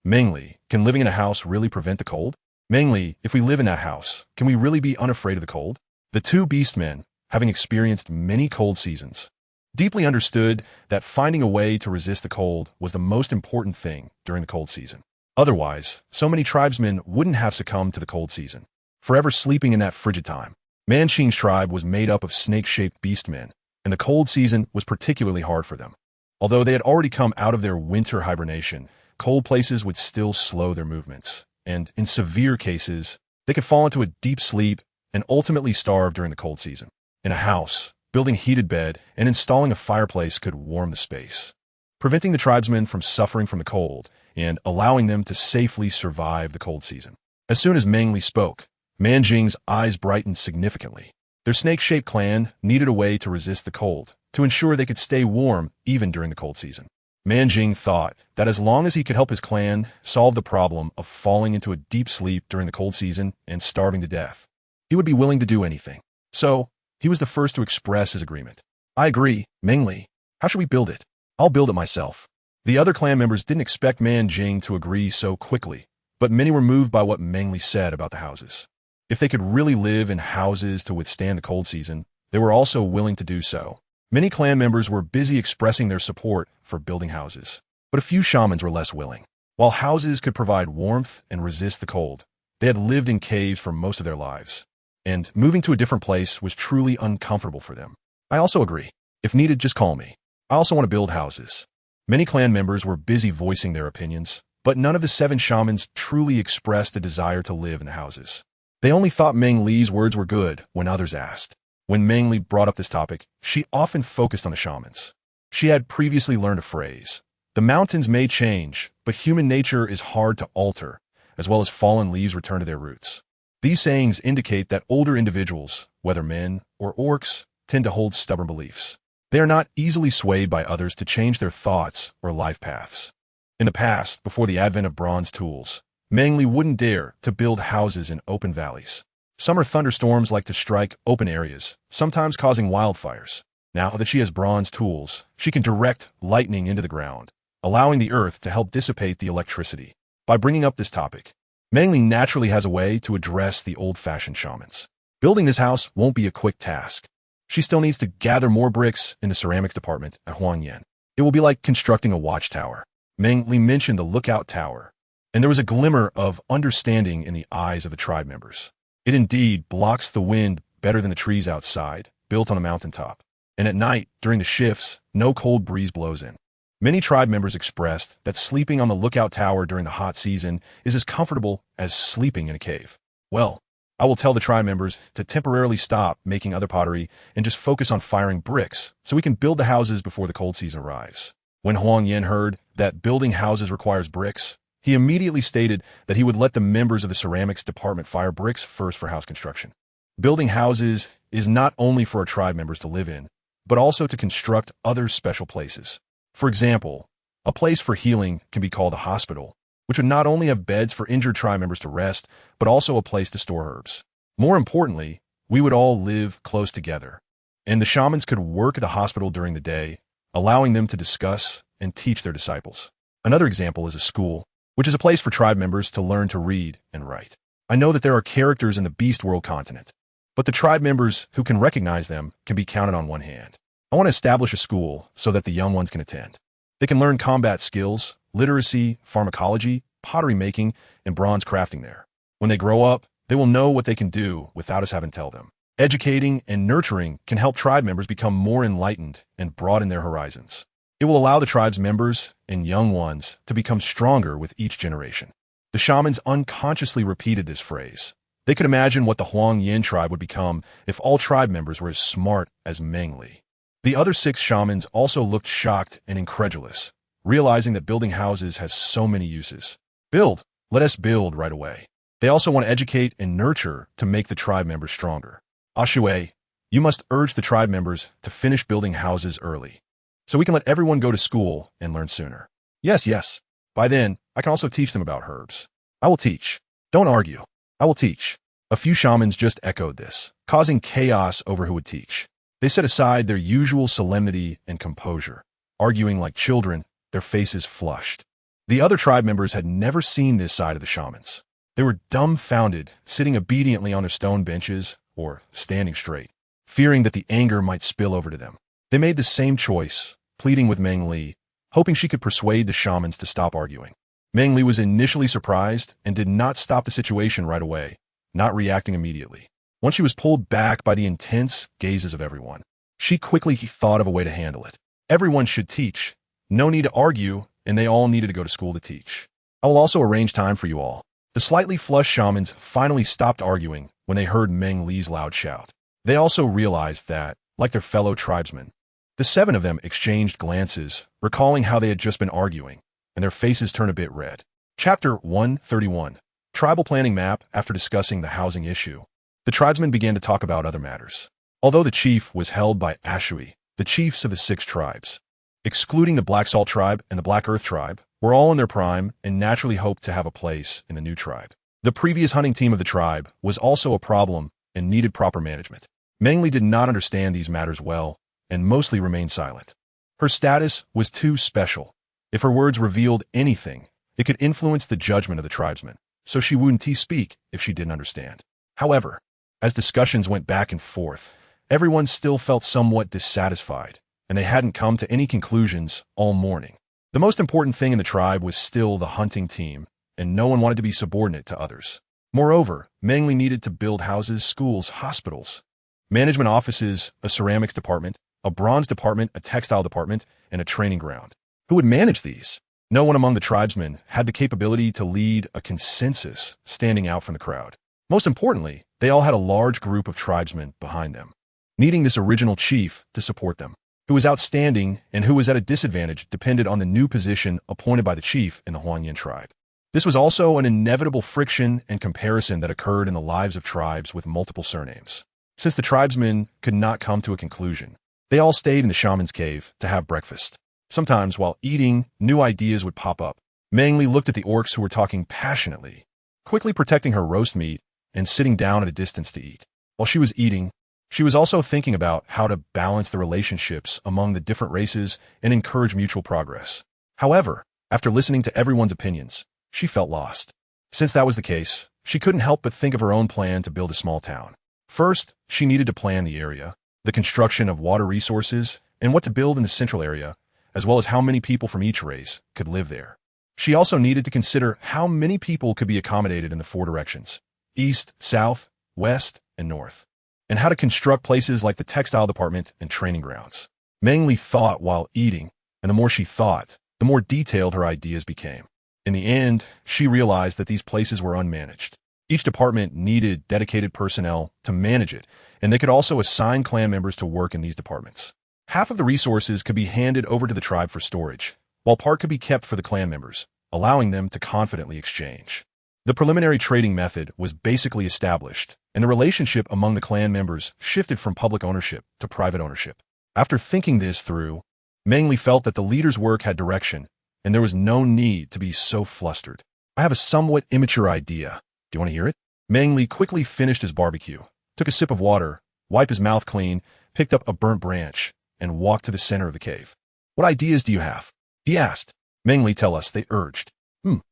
[SPEAKER 1] Meng Li, can living in a house really prevent the cold? Meng Li, if we live in that house, can we really be unafraid of the cold? The two beastmen, having experienced many cold seasons, deeply understood that finding a way to resist the cold was the most important thing during the cold season. Otherwise, so many tribesmen wouldn't have succumbed to the cold season, forever sleeping in that frigid time. Man Xing's tribe was made up of snake-shaped beastmen, and the cold season was particularly hard for them. Although they had already come out of their winter hibernation, cold places would still slow their movements, and in severe cases, they could fall into a deep sleep and ultimately starve during the cold season. In a house, building a heated bed and installing a fireplace could warm the space, preventing the tribesmen from suffering from the cold and allowing them to safely survive the cold season. As soon as Meng Li spoke, Man Jing's eyes brightened significantly. Their snake-shaped clan needed a way to resist the cold, to ensure they could stay warm even during the cold season. Man Jing thought that as long as he could help his clan solve the problem of falling into a deep sleep during the cold season and starving to death, he would be willing to do anything. So, he was the first to express his agreement. I agree, Meng Li. How should we build it? I'll build it myself. The other clan members didn't expect Man Jing to agree so quickly, but many were moved by what Meng Li said about the houses. If they could really live in houses to withstand the cold season, they were also willing to do so. Many clan members were busy expressing their support for building houses, but a few shamans were less willing. While houses could provide warmth and resist the cold, they had lived in caves for most of their lives, and moving to a different place was truly uncomfortable for them. I also agree. If needed, just call me. I also want to build houses. Many clan members were busy voicing their opinions, but none of the 7 shamans truly expressed a desire to live in the houses. They only thought Meng Li's words were good when others asked. When Meng Li brought up this topic, she often focused on the shamans. She had previously learned a phrase. The mountains may change, but human nature is hard to alter, as well as fallen leaves return to their roots. These sayings indicate that older individuals, whether men or orcs, tend to hold stubborn beliefs. They are not easily swayed by others to change their thoughts or life paths. In the past, before the advent of bronze tools, Meng Li wouldn't dare to build houses in open valleys. Summer thunderstorms like to strike open areas, sometimes causing wildfires. Now that she has bronze tools, she can direct lightning into the ground, allowing the earth to help dissipate the electricity. By bringing up this topic, Meng Li naturally has a way to address the old-fashioned shamans. Building this house won't be a quick task. She still needs to gather more bricks in the ceramics department at Huangyan. It will be like constructing a watchtower. Meng Li mentioned the lookout tower, and there was a glimmer of understanding in the eyes of the tribe members. It indeed blocks the wind better than the trees outside, built on a mountaintop. And at night, during the shifts, no cold breeze blows in. Many tribe members expressed that sleeping on the lookout tower during the hot season is as comfortable as sleeping in a cave. Well, I will tell the tribe members to temporarily stop making other pottery and just focus on firing bricks so we can build the houses before the cold season arrives. When Huang Yan heard that building houses requires bricks, He immediately stated that he would let the members of the ceramics department fire bricks first for house construction. Building houses is not only for our tribe members to live in, but also to construct other special places. For example, a place for healing can be called a hospital, which would not only have beds for injured tribe members to rest, but also a place to store herbs. More importantly, we would all live close together, and the shamans could work at the hospital during the day, allowing them to discuss and teach their disciples. Another example is a school, which is a place for tribe members to learn to read and write. I know that there are characters in the Beast World continent, but the tribe members who can recognize them can be counted on one hand. I want to establish a school so that the young ones can attend. They can learn combat skills, literacy, pharmacology, pottery making, and bronze crafting there. When they grow up, they will know what they can do without us having to tell them. Educating and nurturing can help tribe members become more enlightened and broaden their horizons. It will allow the tribe's members and young ones to become stronger with each generation. The shamans unconsciously repeated this phrase. They could imagine what the Huang Yin tribe would become if all tribe members were as smart as Meng Li. The other 6 shamans also looked shocked and incredulous, realizing that building houses has so many uses. Build. Let us build right away. They also want to educate and nurture to make the tribe members stronger. Ashui, you must urge the tribe members to finish building houses early, so we can let everyone go to school and learn sooner. Yes. By then, I can also teach them about herbs. I will teach. Don't argue. I will teach. A few shamans just echoed this, causing chaos over who would teach. They set aside their usual solemnity and composure, arguing like children, their faces flushed. The other tribe members had never seen this side of the shamans. They were dumbfounded, sitting obediently on their stone benches or standing straight, fearing that the anger might spill over to them. They made the same choice, pleading with Meng Li, hoping she could persuade the shamans to stop arguing. Meng Li was initially surprised and did not stop the situation right away, not reacting immediately. Once she was pulled back by the intense gazes of everyone, she quickly thought of a way to handle it. Everyone should teach. No need to argue, and they all needed to go to school to teach. I will also arrange time for you all. The slightly flushed shamans finally stopped arguing when they heard Meng Li's loud shout. They also realized that, like their fellow tribesmen, the 7 of them exchanged glances, recalling how they had just been arguing, and their faces turned a bit red. Chapter 131. Tribal Planning Map. After discussing the housing issue, the tribesmen began to talk about other matters. Although the chief was held by Ashui, the chiefs of the 6 tribes, excluding the Black Salt tribe and the Black Earth tribe, were all in their prime and naturally hoped to have a place in the new tribe. The previous hunting team of the tribe was also a problem and needed proper management. Meng Li did not understand these matters well and mostly remained silent. Her status was too special. If her words revealed anything, it could influence the judgment of the tribesmen, so she wouldn't speak if she didn't understand. However, as discussions went back and forth, everyone still felt somewhat dissatisfied, and they hadn't come to any conclusions all morning. The most important thing in the tribe was still the hunting team, and no one wanted to be subordinate to others. Moreover, Meng Li needed to build houses, schools, hospitals, management offices, a ceramics department, a bronze department, a textile department, and a training ground. Who would manage these? No one among the tribesmen had the capability to lead a consensus standing out from the crowd. Most importantly, they all had a large group of tribesmen behind them, needing this original chief to support them. Who was outstanding and who was at a disadvantage depended on the new position appointed by the chief in the Huang Yin tribe. This was also an inevitable friction and comparison that occurred in the lives of tribes with multiple surnames. Since the tribesmen could not come to a conclusion, they all stayed in the shaman's cave to have breakfast. Sometimes, while eating, new ideas would pop up. Meng Li looked at the orcs who were talking passionately, quickly protecting her roast meat and sitting down at a distance to eat. While she was eating, she was also thinking about how to balance the relationships among the different races and encourage mutual progress. However, after listening to everyone's opinions, she felt lost. Since that was the case, she couldn't help but think of her own plan to build a small town. First, she needed to plan the area, the construction of water resources, and what to build in the central area, as well as how many people from each race could live there. She also needed to consider how many people could be accommodated in the 4 directions: east, south, west, and north, and how to construct places like the textile department and training grounds. Meng Li thought while eating, and the more she thought, the more detailed her ideas became. In the end, she realized that these places were unmanaged. Each department needed dedicated personnel to manage it, and they could also assign clan members to work in these departments. Half of the resources could be handed over to the tribe for storage, while part could be kept for the clan members, allowing them to confidently exchange. The preliminary trading method was basically established, and the relationship among the clan members shifted from public ownership to private ownership. After thinking this through, Meng Li felt that the leader's work had direction, and there was no need to be so flustered. I have a somewhat immature idea. Do you want to hear it? Meng Li quickly finished his barbecue, took a sip of water, wiped his mouth clean, picked up a burnt branch, and walked to the center of the cave. What ideas do you have? He asked. Meng Li, tell us, they urged.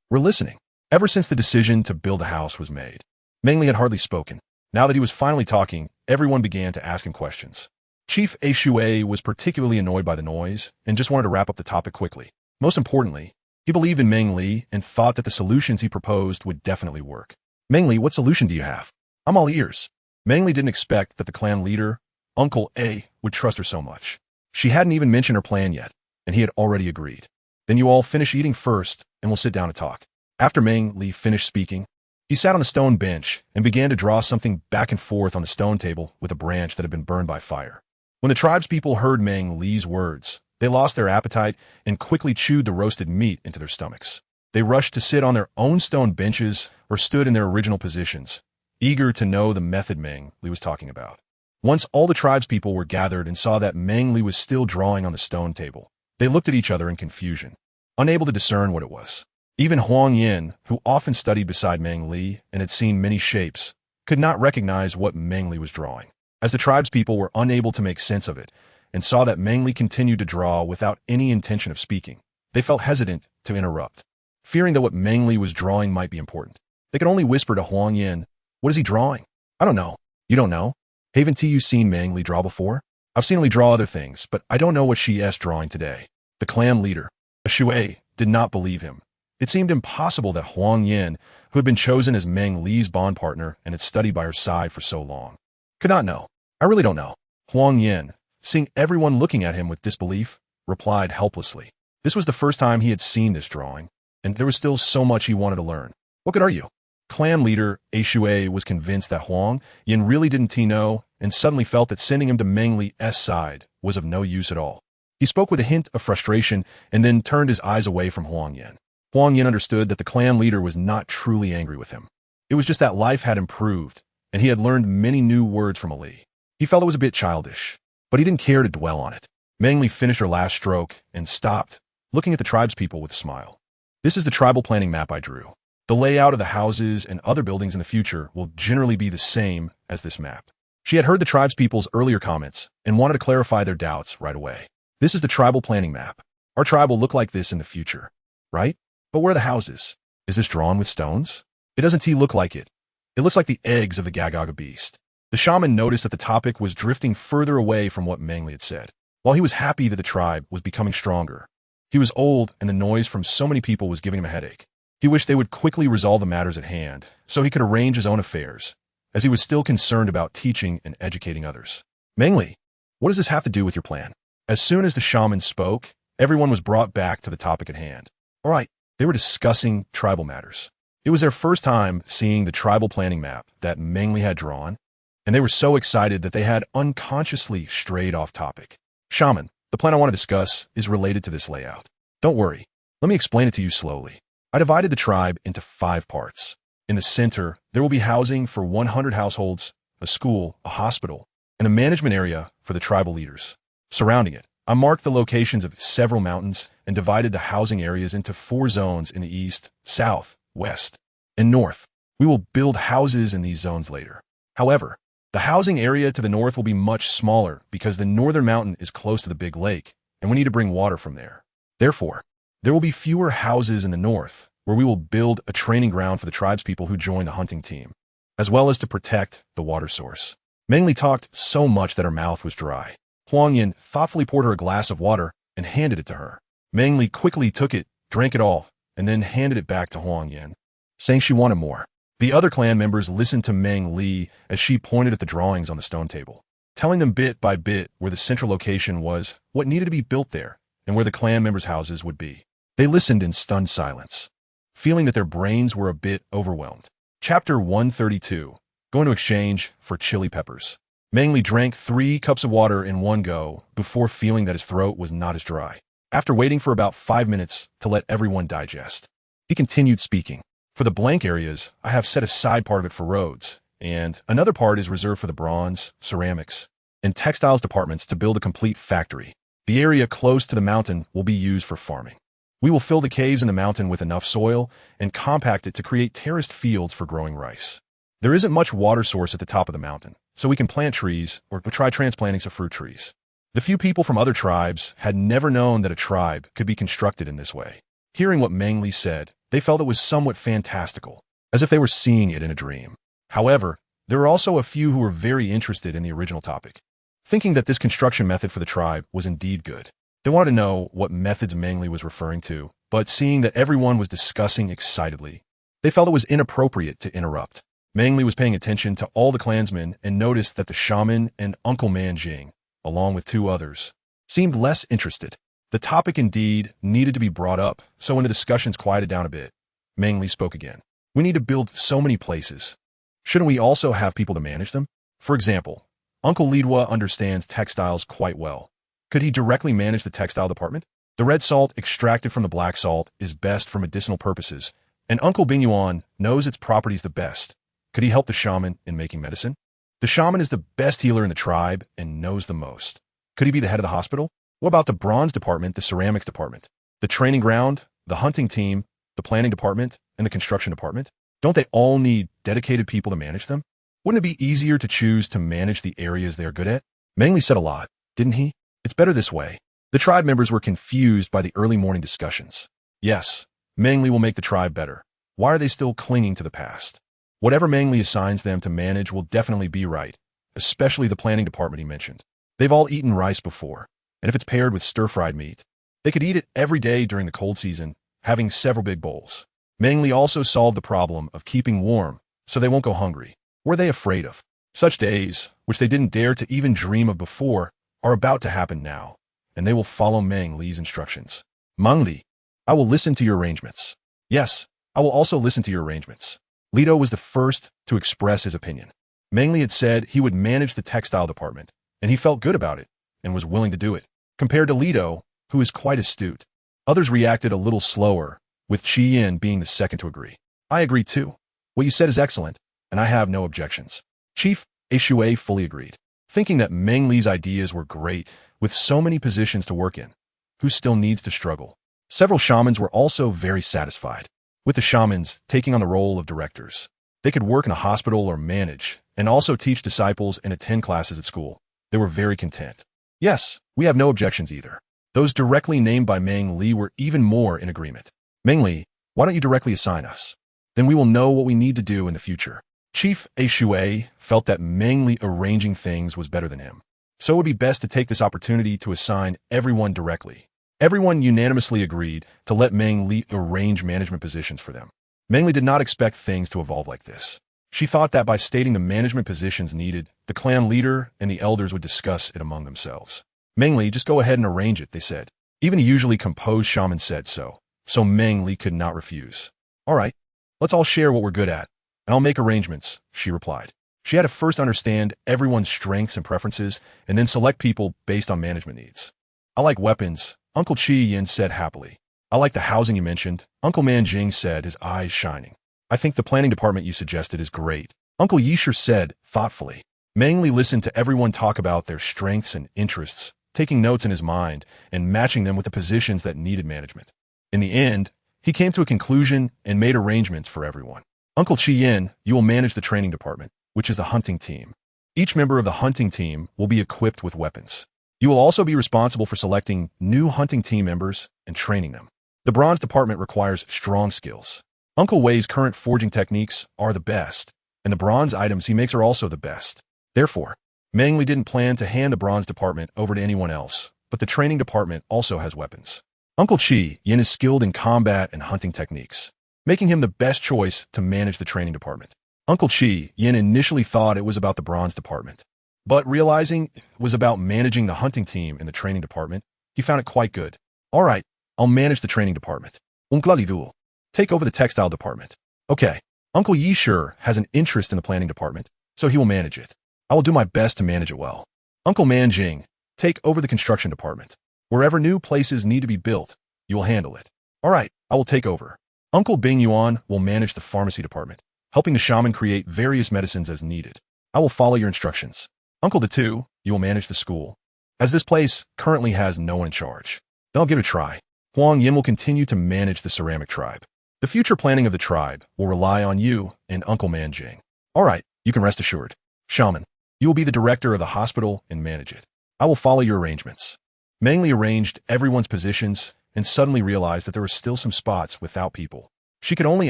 [SPEAKER 1] We're listening. Ever since the decision to build a house was made, Meng Li had hardly spoken. Now that he was finally talking, everyone began to ask him questions. Chief A Shui was particularly annoyed by the noise and just wanted to wrap up the topic quickly. Most importantly, he believed in Meng Li and thought that the solutions he proposed would definitely work. Meng Li, what solution do you have? I'm all ears. Meng Li didn't expect that the clan leader, Uncle A, would trust her so much. She hadn't even mentioned her plan yet, and he had already agreed. Then you all finish eating first, and we'll sit down and talk. After Meng Li finished speaking, he sat on the stone bench and began to draw something back and forth on the stone table with a branch that had been burned by fire. When the tribespeople heard Meng Li's words, they lost their appetite and quickly chewed the roasted meat into their stomachs. They rushed to sit on their own stone benches or stood in their original positions, eager to know the method Meng Li was talking about. Once all the tribespeople were gathered and saw that Meng Li was still drawing on the stone table, they looked at each other in confusion, unable to discern what it was. Even Huang Yin, who often studied beside Meng Li and had seen many shapes, could not recognize what Meng Li was drawing. As the tribespeople were unable to make sense of it and saw that Meng Li continued to draw without any intention of speaking, they felt hesitant to interrupt, fearing that what Meng Li was drawing might be important. They could only whisper to Huang Yin, "What is he drawing?" "I don't know." "You don't know? Haven't you seen Meng Li draw before?" "I've seen Li draw other things, but I don't know what she is drawing today." The clan leader, A Shui, did not believe him. It seemed impossible that Huang Yin, who had been chosen as Meng Li's bond partner and had studied by her side for so long, could not know. "I really don't know." Huang Yin, seeing everyone looking at him with disbelief, replied helplessly. This was the first time he had seen this drawing, and there was still so much he wanted to learn. "What good are you?" Clan leader A Shui was convinced that Huang Yin really didn't know and suddenly felt that sending him to Meng Li's side was of no use at all. He spoke with a hint of frustration and then turned his eyes away from Huang Yin. Huang Yin understood that the clan leader was not truly angry with him. It was just that life had improved, and he had learned many new words from Ali. He felt it was a bit childish, but he didn't care to dwell on it. Meng Li finished her last stroke and stopped, looking at the tribespeople with a smile. "This is the tribal planning map I drew. The layout of the houses and other buildings in the future will generally be the same as this map." She had heard the tribespeople's earlier comments and wanted to clarify their doubts right away. "This is the tribal planning map. Our tribe will look like this in the future, right? But where are the houses? Is this drawn with stones? It doesn't look like it. It looks like the eggs of the Gagaga beast." The shaman noticed that the topic was drifting further away from what Meng Li had said. While he was happy that the tribe was becoming stronger, he was old and the noise from so many people was giving him a headache. He wished they would quickly resolve the matters at hand so he could arrange his own affairs, as he was still concerned about teaching and educating others. "Meng Li, what does this have to do with your plan?" As soon as the shaman spoke, everyone was brought back to the topic at hand. All right, they were discussing tribal matters. It was their first time seeing the tribal planning map that Meng Li had drawn, and they were so excited that they had unconsciously strayed off topic. "Shaman, the plan I want to discuss is related to this layout. Don't worry, let me explain it to you slowly. I divided the tribe into 5 parts. In the center, there will be housing for 100 households, a school, a hospital, and a management area for the tribal leaders. Surrounding it, I marked the locations of several mountains and divided the housing areas into 4 zones in the east, south, west, and north. We will build houses in these zones later. However, the housing area to the north will be much smaller because the northern mountain is close to the big lake, and we need to bring water from there. Therefore, there will be fewer houses in the north, where we will build a training ground for the tribespeople who join the hunting team, as well as to protect the water source." Meng Li talked so much that her mouth was dry. Huang Yin thoughtfully poured her a glass of water and handed it to her. Meng Li quickly took it, drank it all, and then handed it back to Huang Yin, saying she wanted more. The other clan members listened to Meng Li as she pointed at the drawings on the stone table, telling them bit by bit where the central location was, what needed to be built there, and where the clan members' houses would be. They listened in stunned silence, feeling that their brains were a bit overwhelmed. Chapter 132, Going to Exchange for Chili Peppers. Meng Li drank 3 cups of water in one go before feeling that his throat was not as dry. After waiting for about 5 minutes to let everyone digest, He continued speaking. For the blank areas, I have set aside part of it for roads, and another part is reserved for the bronze, ceramics, and textiles departments to build a complete factory. The area close to the mountain will be used for farming. We will fill the caves in the mountain with enough soil and compact it to create terraced fields for growing rice. There isn't much water source at the top of the mountain, so we can plant trees or try transplanting some fruit trees. The few people from other tribes had never known that a tribe could be constructed in this way. Hearing what Meng Li said, they felt it was somewhat fantastical, as if they were seeing it in a dream. However, there were also a few who were very interested in the original topic, thinking that this construction method for the tribe was indeed good. They wanted to know what methods Meng Li was referring to, but seeing that everyone was discussing excitedly, they felt it was inappropriate to interrupt. Meng Li was paying attention to all the clansmen and noticed that the shaman and Uncle Man Jing, along with two others, seemed less interested. The topic indeed needed to be brought up, so when the discussions quieted down a bit, Meng Li spoke again. We need to build so many places. Shouldn't we also have people to manage them? For example, Uncle Lidwa understands textiles quite well. Could he directly manage the textile department? The red salt extracted from the black salt is best for medicinal purposes, and Uncle Bingyuan knows its properties the best. Could he help the shaman in making medicine? The shaman is the best healer in the tribe and knows the most. Could he be the head of the hospital? What about the bronze department, the ceramics department, the training ground, the hunting team, the planning department, and the construction department? Don't they all need dedicated people to manage them? Wouldn't it be easier to choose to manage the areas they are good at? Meng Li said a lot, didn't he? It's better this way. The tribe members were confused by the early morning discussions. Yes, Meng Li will make the tribe better. Why are they still clinging to the past? Whatever Meng Li assigns them to manage will definitely be right, especially the planning department he mentioned. They've all eaten rice before, and if it's paired with stir-fried meat, they could eat it every day during the cold season, having several big bowls. Meng Li also solved the problem of keeping warm, so they won't go hungry. Were they afraid of? Such days, which they didn't dare to even dream of before, are about to happen now, and they will follow Meng Li's instructions. Meng Li, I will listen to your arrangements. Yes, I will also listen to your arrangements. Lido was the first to express his opinion. Meng Li had said he would manage the textile department, and he felt good about it, and was willing to do it, compared to Lido, who is quite astute. Others reacted a little slower, with Chi Yin being the second to agree. I agree too. What you said is excellent, and I have no objections. Chief Shui fully agreed, thinking that Meng Li's ideas were great, with so many positions to work in. Who still needs to struggle? Several shamans were also very satisfied, with the shamans taking on the role of directors. They could work in a hospital or manage, and also teach disciples and attend classes at school. They were very content. Yes, we have no objections either. Those directly named by Meng Li were even more in agreement. Meng Li, why don't you directly assign us? Then we will know what we need to do in the future. Chief Shui felt that Meng Li arranging things was better than him, so it would be best to take this opportunity to assign everyone directly. Everyone unanimously agreed to let Meng Li arrange management positions for them. Meng Li did not expect things to evolve like this. She thought that by stating the management positions needed, the clan leader and the elders would discuss it among themselves. Meng Li, just go ahead and arrange it, they said. Even a usually composed shaman said so Meng Li could not refuse. All right, let's all share what we're good at, and I'll make arrangements, she replied. She had to first understand everyone's strengths and preferences, and then select people based on management needs. I like weapons, Uncle Chi Yin said happily. I like the housing you mentioned, Uncle Man Jing said, his eyes shining. I think the planning department you suggested is great, Uncle Yisher said thoughtfully. Meng Li listened to everyone talk about their strengths and interests, taking notes in his mind and matching them with the positions that needed management. In the end, he came to a conclusion and made arrangements for everyone. Uncle Chi Yin, you will manage the training department, which is the hunting team. Each member of the hunting team will be equipped with weapons. You will also be responsible for selecting new hunting team members and training them. The bronze department requires strong skills. Uncle Wei's current forging techniques are the best, and the bronze items he makes are also the best. Therefore, Meng Li didn't plan to hand the bronze department over to anyone else, but the training department also has weapons. Uncle Chi Yin is skilled in combat and hunting techniques, making him the best choice to manage the training department. Uncle Chi Yin initially thought it was about the bronze department, but realizing it was about managing the hunting team in the training department, he found it quite good. All right, I'll manage the training department. Uncle Lidu, take over the textile department. Okay, Uncle Yisher has an interest in the planning department, so he will manage it. I will do my best to manage it well. Uncle Manjing, take over the construction department. Wherever new places need to be built, you will handle it. All right, I will take over. Uncle Bing Yuan will manage the pharmacy department, helping the shaman create various medicines as needed. I will follow your instructions. Uncle the Two, you will manage the school, as this place currently has no one in charge. Then I'll give it a try. Huang Yin will continue to manage the ceramic tribe. The future planning of the tribe will rely on you and Uncle Manjing. All right, you can rest assured. Shaman, you will be the director of the hospital and manage it. I will follow your arrangements. Meng Li arranged everyone's positions and suddenly realized that there were still some spots without people. She could only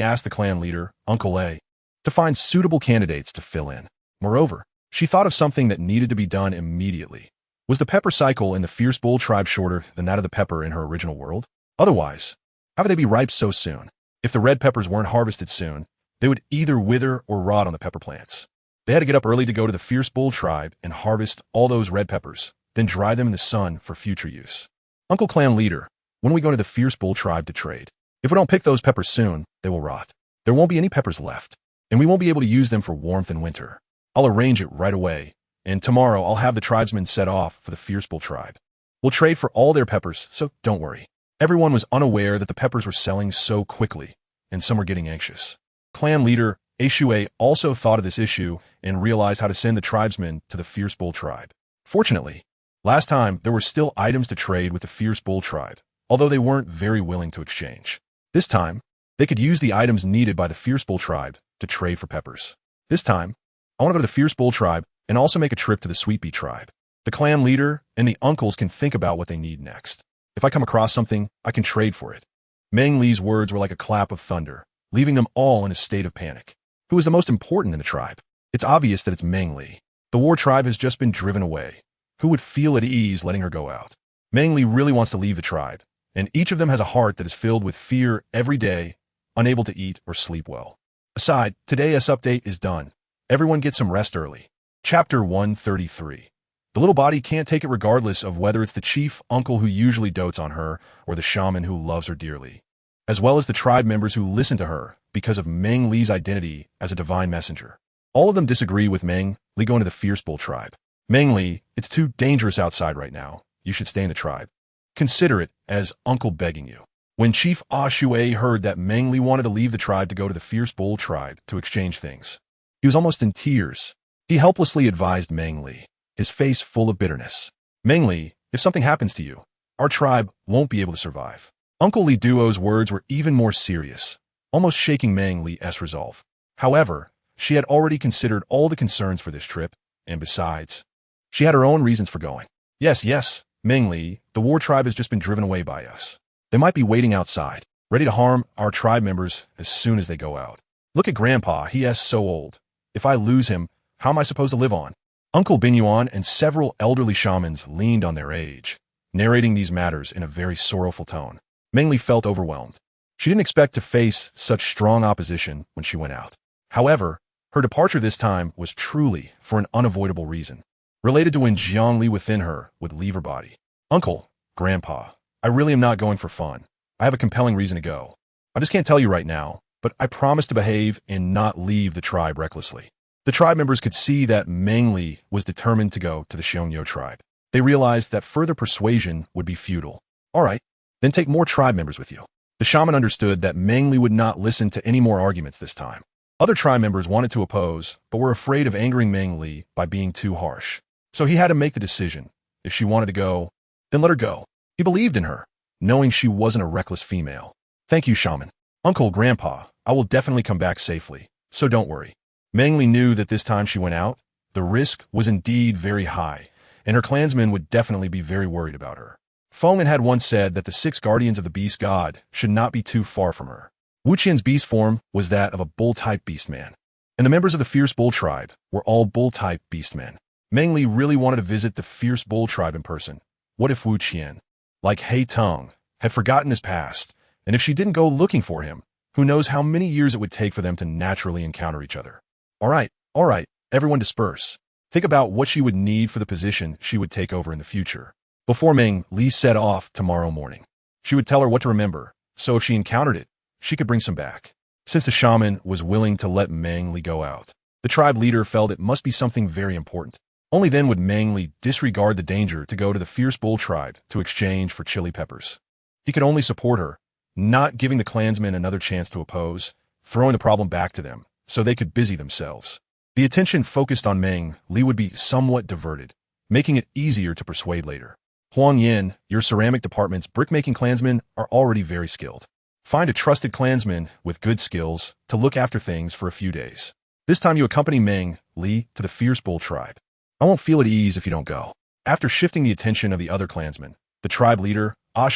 [SPEAKER 1] ask the clan leader, Uncle A, to find suitable candidates to fill in. Moreover, she thought of something that needed to be done immediately. Was the pepper cycle in the Fierce Bull tribe shorter than that of the pepper in her original world? Otherwise, how would they be ripe so soon? If the red peppers weren't harvested soon, they would either wither or rot on the pepper plants. They had to get up early to go to the Fierce Bull tribe and harvest all those red peppers, then dry them in the sun for future use. Uncle Clan Leader, when are we going to the Fierce Bull tribe to trade? If we don't pick those peppers soon, they will rot. There won't be any peppers left, and we won't be able to use them for warmth in winter. I'll arrange it right away, and tomorrow I'll have the tribesmen set off for the Fierce Bull tribe. We'll trade for all their peppers, so don't worry. Everyone was unaware that the peppers were selling so quickly, and some were getting anxious. Clan leader Aishui also thought of this issue and realized how to send the tribesmen to the Fierce Bull tribe. Fortunately, last time there were still items to trade with the Fierce Bull tribe, although they weren't very willing to exchange. This time, they could use the items needed by the Fierce Bull tribe to trade for peppers. This time, I want to go to the Fierce Bull tribe and also make a trip to the Sweet Bee tribe. The clan leader and the uncles can think about what they need next. If I come across something, I can trade for it. Meng Li's words were like a clap of thunder, leaving them all in a state of panic. Who is the most important in the tribe? It's obvious that it's Meng Li. The war tribe has just been driven away. Who would feel at ease letting her go out? Meng Li really wants to leave the tribe, and each of them has a heart that is filled with fear every day, unable to eat or sleep well. Aside, today's update is done. Everyone get some rest early. Chapter 133. The little body can't take it regardless of whether it's the chief uncle who usually dotes on her or the shaman who loves her dearly, as well as the tribe members who listen to her because of Meng Li's identity as a divine messenger. All of them disagree with Meng Li going to the Fierce Bull tribe. Meng Li, it's too dangerous outside right now. You should stay in the tribe. Consider it as uncle begging you. When Chief Ah Shui heard that Meng Li wanted to leave the tribe to go to the Fierce Bull tribe to exchange things, he was almost in tears. He helplessly advised Meng Li, his face full of bitterness. Meng Li, if something happens to you, our tribe won't be able to survive. Uncle Li Duo's words were even more serious, almost shaking Meng Li's resolve. However, she had already considered all the concerns for this trip, and besides, she had her own reasons for going. Yes, Meng Li, the war tribe has just been driven away by us. They might be waiting outside, ready to harm our tribe members as soon as they go out. Look at Grandpa, he is so old. If I lose him, how am I supposed to live on? Uncle Bin Yuan and several elderly shamans leaned on their age, narrating these matters in a very sorrowful tone. Meng Li felt overwhelmed. She didn't expect to face such strong opposition when she went out. However, her departure this time was truly for an unavoidable reason, related to when Jiangli within her would leave her body. Uncle, Grandpa, I really am not going for fun. I have a compelling reason to go. I just can't tell you right now, but I promise to behave and not leave the tribe recklessly. The tribe members could see that Meng Li was determined to go to the Xiongyo tribe. They realized that further persuasion would be futile. All right, then take more tribe members with you. The shaman understood that Meng Li would not listen to any more arguments this time. Other tribe members wanted to oppose, but were afraid of angering Meng Li by being too harsh. So he had to make the decision. If she wanted to go, then let her go. He believed in her, knowing she wasn't a reckless female. Thank you, shaman. Uncle, Grandpa, I will definitely come back safely, so don't worry. Meng Li knew that this time she went out, the risk was indeed very high, and her clansmen would definitely be very worried about her. Fengman had once said that the 6 guardians of the beast god should not be too far from her. Wu Qian's beast form was that of a bull-type beastman, and the members of the Fierce Bull tribe were all bull-type beastmen. Meng Li really wanted to visit the Fierce Bull tribe in person. What if Wu Qian, like He Teng, had forgotten his past, and if she didn't go looking for him, who knows how many years it would take for them to naturally encounter each other. All right, everyone disperse. Think about what she would need for the position she would take over in the future. Before Meng Li set off tomorrow morning, she would tell her what to remember, so if she encountered it, she could bring some back. Since the shaman was willing to let Meng Li go out, the tribe leader felt it must be something very important. Only then would Meng Li disregard the danger to go to the Fierce Bull tribe to exchange for chili peppers. He could only support her, not giving the clansmen another chance to oppose, throwing the problem back to them, so they could busy themselves. The attention focused on Meng Li would be somewhat diverted, making it easier to persuade later. Huang Yin, your ceramic department's brickmaking clansmen are already very skilled. Find a trusted clansman with good skills to look after things for a few days. This time you accompany Meng Li to the fierce bull tribe. I won't feel at ease if you don't go. After shifting the attention of the other clansmen, the tribe leader, Ah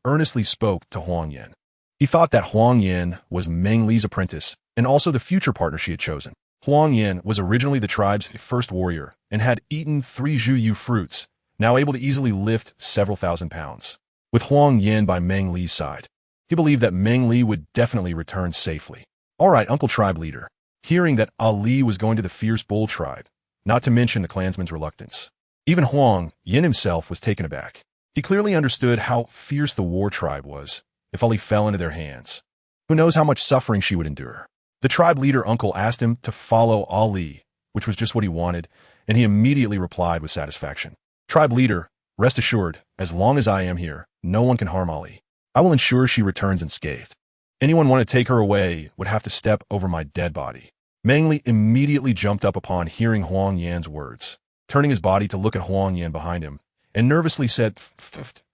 [SPEAKER 1] earnestly spoke to Huang Yin. He thought that Huang Yin was Meng Li's apprentice and also the future partner she had chosen. Huang Yin was originally the tribe's first warrior and had eaten 3 Zhuyu fruits, now able to easily lift several thousand pounds. With Huang Yin by Meng Li's side, he believed that Meng Li would definitely return safely. All right, Uncle Tribe Leader. Hearing that Ali was going to the fierce bull tribe, not to mention the clansman's reluctance. Even Huang Yin himself was taken aback. He clearly understood how fierce the war tribe was if Ali fell into their hands. Who knows how much suffering she would endure. The tribe leader uncle asked him to follow Ali, which was just what he wanted, and he immediately replied with satisfaction. Tribe leader, rest assured, as long as I am here, no one can harm Ali. I will ensure she returns unscathed. Anyone want to take her away would have to step over my dead body. Meng Li immediately jumped up upon hearing Huang Yan's words, turning his body to look at Huang Yan behind him, and nervously said,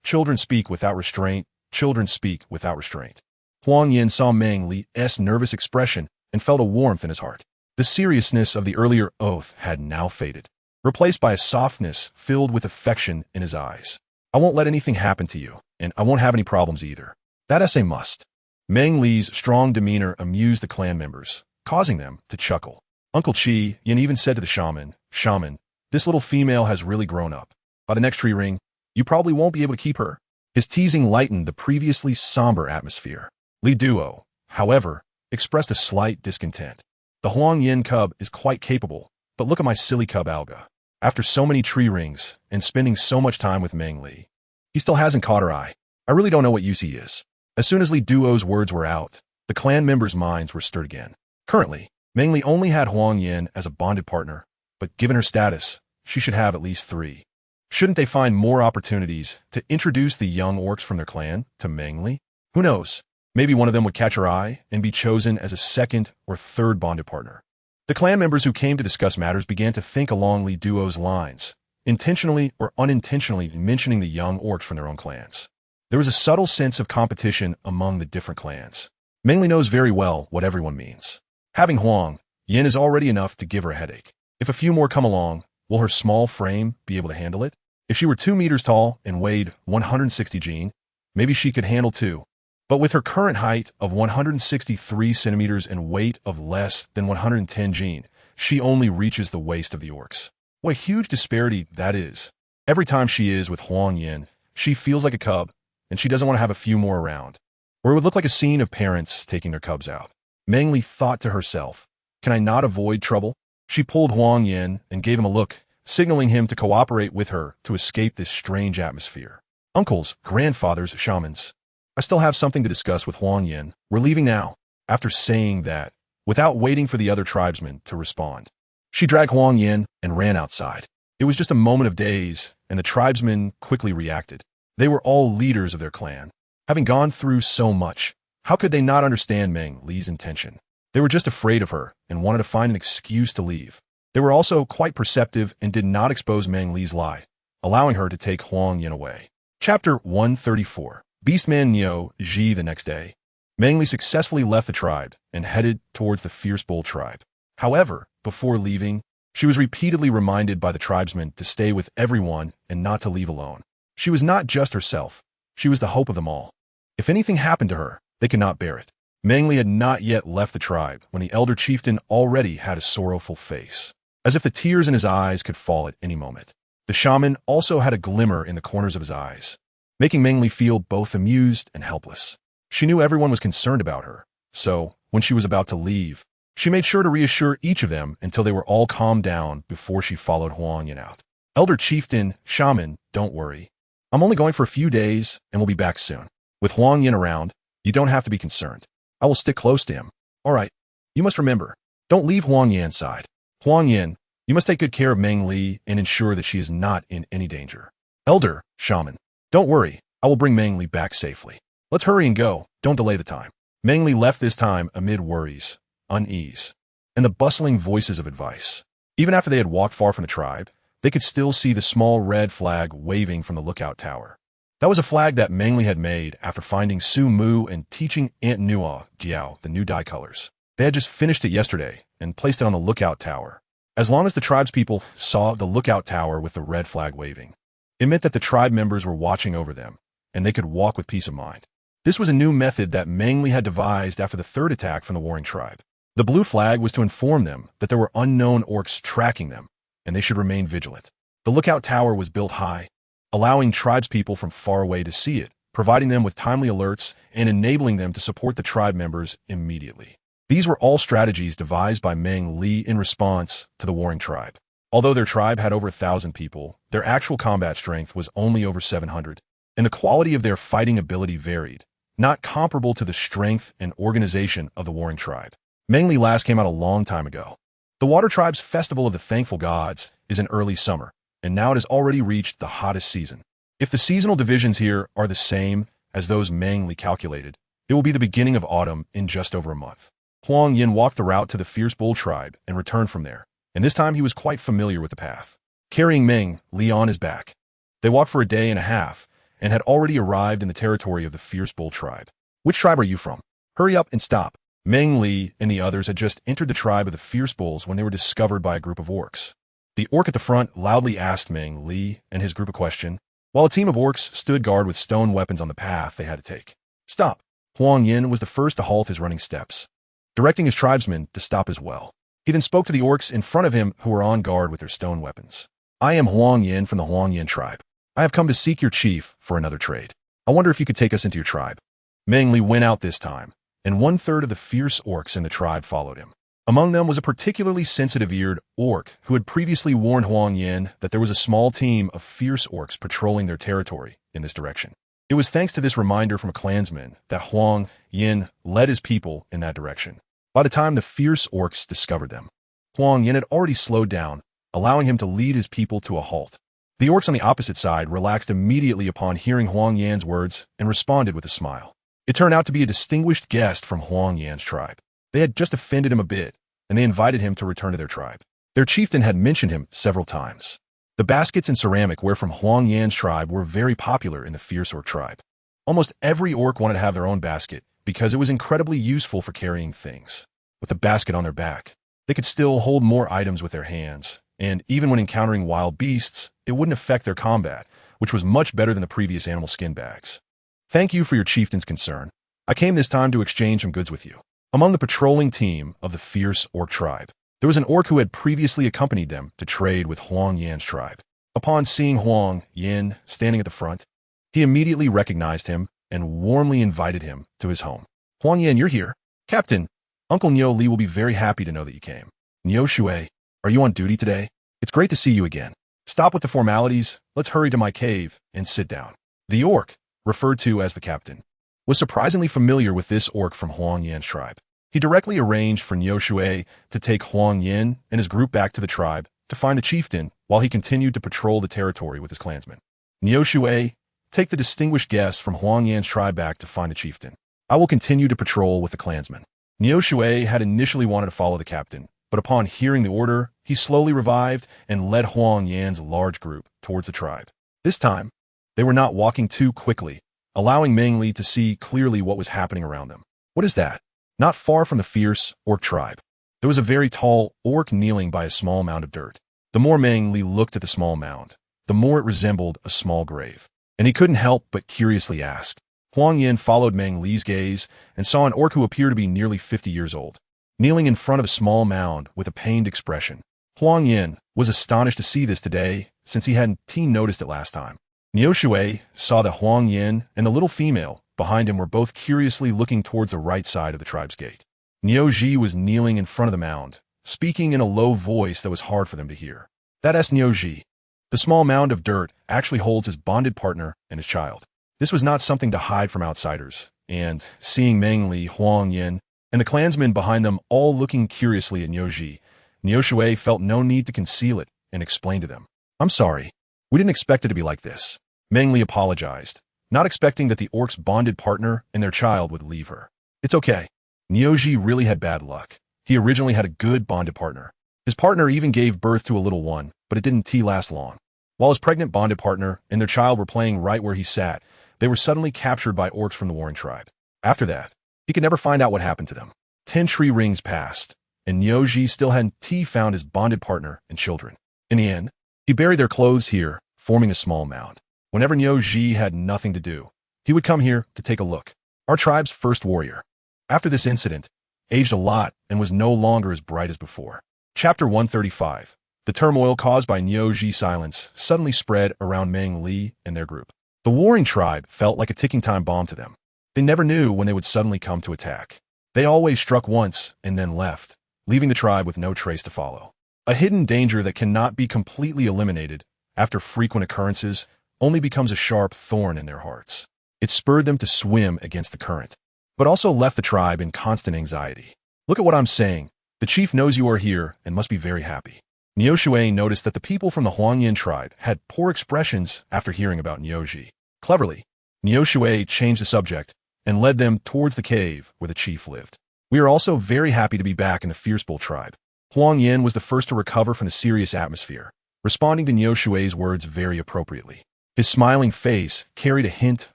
[SPEAKER 1] Children speak without restraint, children speak without restraint. Huang Yan saw Meng Li's nervous expression and felt a warmth in his heart. The seriousness of the earlier oath had now faded, replaced by a softness filled with affection in his eyes. I won't let anything happen to you, and I won't have any problems either. That's a must. Meng Li's strong demeanor amused the clan members, causing them to chuckle. Uncle Yin even said to the Shaman, this little female has really grown up. By the next tree ring, you probably won't be able to keep her. His teasing lightened the previously somber atmosphere. Li Duo, however, expressed a slight discontent. The Huang Yin cub is quite capable, but look at my silly cub Alga. After so many tree rings and spending so much time with Meng Li, he still hasn't caught her eye. I really don't know what use he is. As soon as Li Duo's words were out, the clan members' minds were stirred again. Currently, Meng Li only had Huang Yin as a bonded partner, but given her status, she should have at least 3. Shouldn't they find more opportunities to introduce the young orcs from their clan to Meng Li? Who knows? Maybe one of them would catch her eye and be chosen as a 2nd or 3rd bonded partner. The clan members who came to discuss matters began to think along Li Duo's lines, intentionally or unintentionally mentioning the young orcs from their own clans. There was a subtle sense of competition among the different clans. Meng Li knows very well what everyone means. Having Huang Yin is already enough to give her a headache. If a few more come along, will her small frame be able to handle it? If she were 2 meters tall and weighed 160 gene, maybe she could handle 2. But with her current height of 163 centimeters and weight of less than 110 gene, she only reaches the waist of the orcs. What a huge disparity that is. Every time she is with Huang Yin, she feels like a cub, and she doesn't want to have a few more around. Or it would look like a scene of parents taking their cubs out. Meng Li thought to herself, can I not avoid trouble? She pulled Huang Yin and gave him a look, signaling him to cooperate with her to escape this strange atmosphere. Uncles, grandfathers, shamans. I still have something to discuss with Huang Yin. We're leaving now. After saying that, without waiting for the other tribesmen to respond, she dragged Huang Yin and ran outside. It was just a moment of daze, and the tribesmen quickly reacted. They were all leaders of their clan. Having gone through so much, how could they not understand Meng Li's intention? They were just afraid of her and wanted to find an excuse to leave. They were also quite perceptive and did not expose Meng Li's lie, allowing her to take Huang Yin away. Chapter 134. Beastman Niu Ji. The next day, Meng Li successfully left the tribe and headed towards the fierce bull tribe. However, before leaving, she was repeatedly reminded by the tribesmen to stay with everyone and not to leave alone. She was not just herself. She was the hope of them all. If anything happened to her, they could not bear it. Meng Li had not yet left the tribe when the elder chieftain already had a sorrowful face, as if the tears in his eyes could fall at any moment. The shaman also had a glimmer in the corners of his eyes, making Meng Li feel both amused and helpless. She knew everyone was concerned about her, so when she was about to leave, she made sure to reassure each of them until they were all calmed down before she followed Huang Yin out. Elder chieftain, shaman, don't worry. I'm only going for a few days and we'll be back soon. With Huang Yin around, you don't have to be concerned. I will stick close to him. All right, you must remember, don't leave Huang Yan's side. Huang Yin, you must take good care of Meng Li and ensure that she is not in any danger. Elder, shaman, don't worry, I will bring Meng Li back safely. Let's hurry and go Don't delay the time. Meng Li left this time amid worries, unease, and the bustling voices of advice. Even after they had walked far from the tribe, they could still see the small red flag waving from the lookout tower. That was a flag that Meng Li had made after finding Su Mu and teaching Aunt Nua Jiao the new dye colors. They had just finished it yesterday and placed it on the lookout tower. As long as the tribespeople saw the lookout tower with the red flag waving, it meant that the tribe members were watching over them, and they could walk with peace of mind. This was a new method that Meng Li had devised after the third attack from the warring tribe. The blue flag was to inform them that there were unknown orcs tracking them, and they should remain vigilant. The lookout tower was built high, allowing tribespeople from far away to see it, providing them with timely alerts and enabling them to support the tribe members immediately. These were all strategies devised by Meng Li in response to the warring tribe. Although their tribe had over 1,000 people, their actual combat strength was only over 700, and the quality of their fighting ability varied, not comparable to the strength and organization of the warring tribe. Meng Li last came out a long time ago. The Water Tribe's Festival of the Thankful Gods is in early summer, and now it has already reached the hottest season. If the seasonal divisions here are the same as those Meng Li calculated, it will be the beginning of autumn in just over a month. Huang Yin walked the route to the Fierce Bull Tribe and returned from there, and this time he was quite familiar with the path. Carrying Meng Li on his back, they walked for a day and a half, and had already arrived in the territory of the Fierce Bull Tribe. Which tribe are you from? Hurry up and stop. Meng Li and the others had just entered the tribe of the Fierce Bulls when they were discovered by a group of orcs. The orc at the front loudly asked Meng Li and his group a question, while a team of orcs stood guard with stone weapons on the path they had to take. Stop. Huang Yin was the first to halt his running steps, directing his tribesmen to stop as well. He then spoke to the orcs in front of him who were on guard with their stone weapons. I am Huang Yin from the Huang Yin tribe. I have come to seek your chief for another trade. I wonder if you could take us into your tribe. Meng Li went out this time, and 1/3 of the fierce orcs in the tribe followed him. Among them was a particularly sensitive-eared orc who had previously warned Huang Yin that there was a small team of fierce orcs patrolling their territory in this direction. It was thanks to this reminder from a clansman that Huang Yin led his people in that direction. By the time the fierce orcs discovered them, Huang Yin had already slowed down, allowing him to lead his people to a halt. The orcs on the opposite side relaxed immediately upon hearing Huang Yan's words and responded with a smile. It turned out to be a distinguished guest from Huang Yan's tribe. They had just offended him a bit, and they invited him to return to their tribe. Their chieftain had mentioned him several times. The baskets and ceramic ware from Huang Yan's tribe were very popular in the fierce orc tribe. Almost every orc wanted to have their own basket because it was incredibly useful for carrying things. With a basket on their back, they could still hold more items with their hands, and even when encountering wild beasts, it wouldn't affect their combat, which was much better than the previous animal skin bags. Thank you for your chieftain's concern. I came this time to exchange some goods with you. Among the patrolling team of the fierce orc tribe, there was an orc who had previously accompanied them to trade with Huang Yan's tribe. Upon seeing Huang Yin standing at the front, he immediately recognized him and warmly invited him to his home. Huang Yin, you're here. Captain, Uncle Niu Li will be very happy to know that you came. Niu Shui, are you on duty today? It's great to see you again. Stop with the formalities, let's hurry to my cave and sit down. The orc, referred to as the captain, was surprisingly familiar with this orc from Huang Yan's tribe. He directly arranged for Niu Shui to take Huang Yin and his group back to the tribe to find the chieftain while he continued to patrol the territory with his clansmen. Niu Shui, take the distinguished guest from Huang Yan's tribe back to find the chieftain. I will continue to patrol with the clansmen. Niu Shui had initially wanted to follow the captain, but upon hearing the order, he slowly revived and led Huang Yan's large group towards the tribe. This time, they were not walking too quickly, allowing Meng Li to see clearly what was happening around them. What is that? Not far from the fierce orc tribe, there was a very tall orc kneeling by a small mound of dirt. The more Meng Li looked at the small mound, the more it resembled a small grave, and he couldn't help but curiously ask. Huang Yin followed Meng Li's gaze and saw an orc who appeared to be nearly 50 years old, kneeling in front of a small mound with a pained expression. Huang Yin was astonished to see this today, since he hadn't noticed it last time. Niu Shui saw that Huang Yin and the little female behind him were both curiously looking towards the right side of the tribe's gate. Niu Ji was kneeling in front of the mound, speaking in a low voice that was hard for them to hear. That's Niu Ji. The small mound of dirt actually holds his bonded partner and his child. This was not something to hide from outsiders, and seeing Meng Li, Huang Yin, and the clansmen behind them all looking curiously at Niu Ji, Niu Shui felt no need to conceal it and explained to them. I'm sorry. We didn't expect it to be like this. Meng Li apologized, not expecting that the orc's bonded partner and their child would leave her. It's okay. Nyoji really had bad luck. He originally had a good bonded partner. His partner even gave birth to a little one, but it didn't last long. While his pregnant bonded partner and their child were playing right where he sat, they were suddenly captured by orcs from the warring tribe. After that, he could never find out what happened to them. 10 tree rings passed, and Nyoji still hadn't found his bonded partner and children. In the end, he buried their clothes here, forming a small mound. Whenever Nyoji had nothing to do, he would come here to take a look. Our tribe's first warrior. After this incident, aged a lot and was no longer as bright as before. Chapter 135. The turmoil caused by Nyoji's silence suddenly spread around Meng Li and their group. The warring tribe felt like a ticking time bomb to them. They never knew when they would suddenly come to attack. They always struck once and then left, leaving the tribe with no trace to follow. A hidden danger that cannot be completely eliminated after frequent occurrences only becomes a sharp thorn in their hearts. It spurred them to swim against the current, but also left the tribe in constant anxiety. Look at what I'm saying. The chief knows you are here and must be very happy. Nyoshue noticed that the people from the Huangyan tribe had poor expressions after hearing about Nyoji. Cleverly, Nyoshue changed the subject and led them towards the cave where the chief lived. We are also very happy to be back in the Fierce Bull tribe. Huangyan was the first to recover from the serious atmosphere, responding to Nyoshue's words very appropriately. His smiling face carried a hint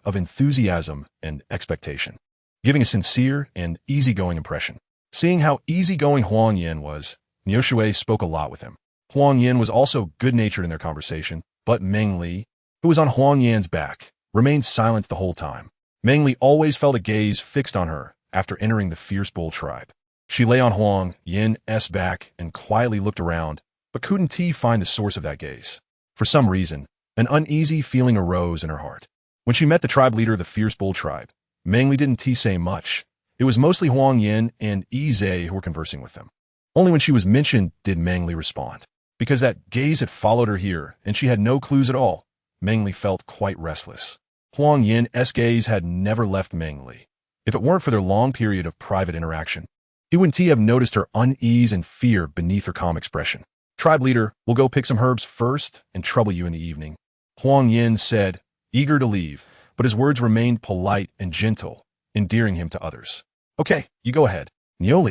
[SPEAKER 1] of enthusiasm and expectation, giving a sincere and easygoing impression. Seeing how easygoing Huangyan was, Nyoshue spoke a lot with him. Huangyan was also good-natured in their conversation, but Meng Li, who was on Huangyan's back, remained silent the whole time. Meng Li always felt a gaze fixed on her after entering the Fierce Bull tribe. She lay on Huang Yan's back and quietly looked around, but couldn't find the source of that gaze. For some reason, an uneasy feeling arose in her heart. When she met the tribe leader of the Fierce Bull tribe, Meng Li didn't say much. It was mostly Huang Yan and Yi who were conversing with them. Only when she was mentioned did Meng Li respond. Because that gaze had followed her here, and she had no clues at all, Meng Li felt quite restless. Huang Yan's gaze had never left Meng Li. If it weren't for their long period of private interaction, he wouldn't have noticed her unease and fear beneath her calm expression. Tribe leader, we'll go pick some herbs first and trouble you in the evening, Huang Yan said, eager to leave, but his words remained polite and gentle, endearing him to others. Okay, you go ahead. Nyo,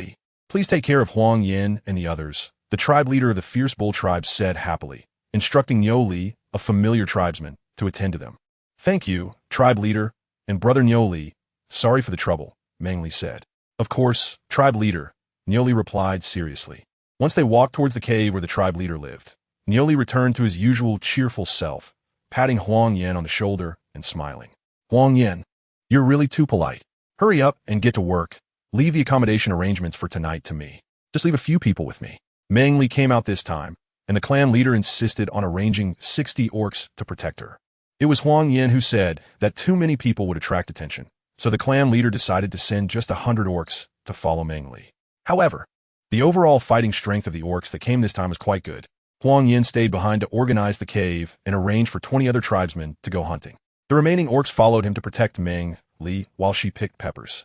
[SPEAKER 1] please take care of Huang Yan and the others, the tribe leader of the Fierce Bull tribe said happily, instructing Nyo, a familiar tribesman, to attend to them. Thank you, tribe leader, and brother Nyo. Sorry for the trouble, Meng Li said. Of course, tribe leader, Nyo replied seriously. Once they walked towards the cave where the tribe leader lived, Nyo returned to his usual cheerful self, patting Huang Yan on the shoulder and smiling. Huang Yan, you're really too polite. Hurry up and get to work. Leave the accommodation arrangements for tonight to me. Just leave a few people with me. Meng Li came out this time, and the clan leader insisted on arranging 60 orcs to protect her. It was Huang Yan who said that too many people would attract attention, so the clan leader decided to send just 100 orcs to follow Meng Li. However, the overall fighting strength of the orcs that came this time was quite good. Huang Yan stayed behind to organize the cave and arrange for 20 other tribesmen to go hunting. The remaining orcs followed him to protect Meng Li while she picked peppers.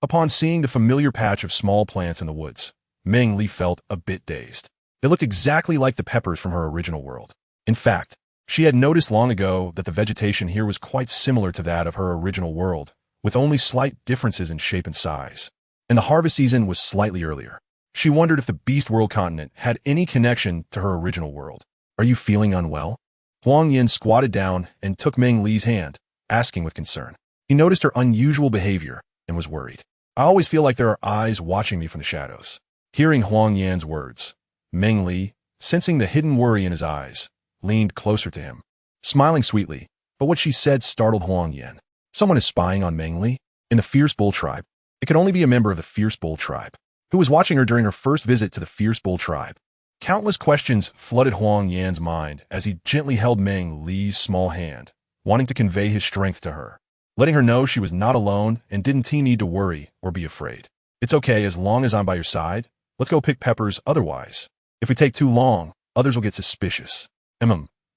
[SPEAKER 1] Upon seeing the familiar patch of small plants in the woods, Meng Li felt a bit dazed. They looked exactly like the peppers from her original world. In fact, she had noticed long ago that the vegetation here was quite similar to that of her original world, with only slight differences in shape and size. And the harvest season was slightly earlier. She wondered if the Beast World continent had any connection to her original world. Are you feeling unwell? Huang Yan squatted down and took Meng Li's hand, asking with concern. He noticed her unusual behavior and was worried. I always feel like there are eyes watching me from the shadows. Hearing Huang Yan's words, Meng Li, sensing the hidden worry in his eyes, leaned closer to him, smiling sweetly, but what she said startled Huang Yan. Someone is spying on Meng Li? In the Fierce Bull tribe? It could only be a member of the Fierce Bull tribe, who was watching her during her first visit to the Fierce Bull tribe. Countless questions flooded Huang Yan's mind as he gently held Meng Li's small hand, wanting to convey his strength to her, letting her know she was not alone and didn't need to worry or be afraid. It's okay as long as I'm by your side. Let's go pick peppers otherwise. If we take too long, others will get suspicious.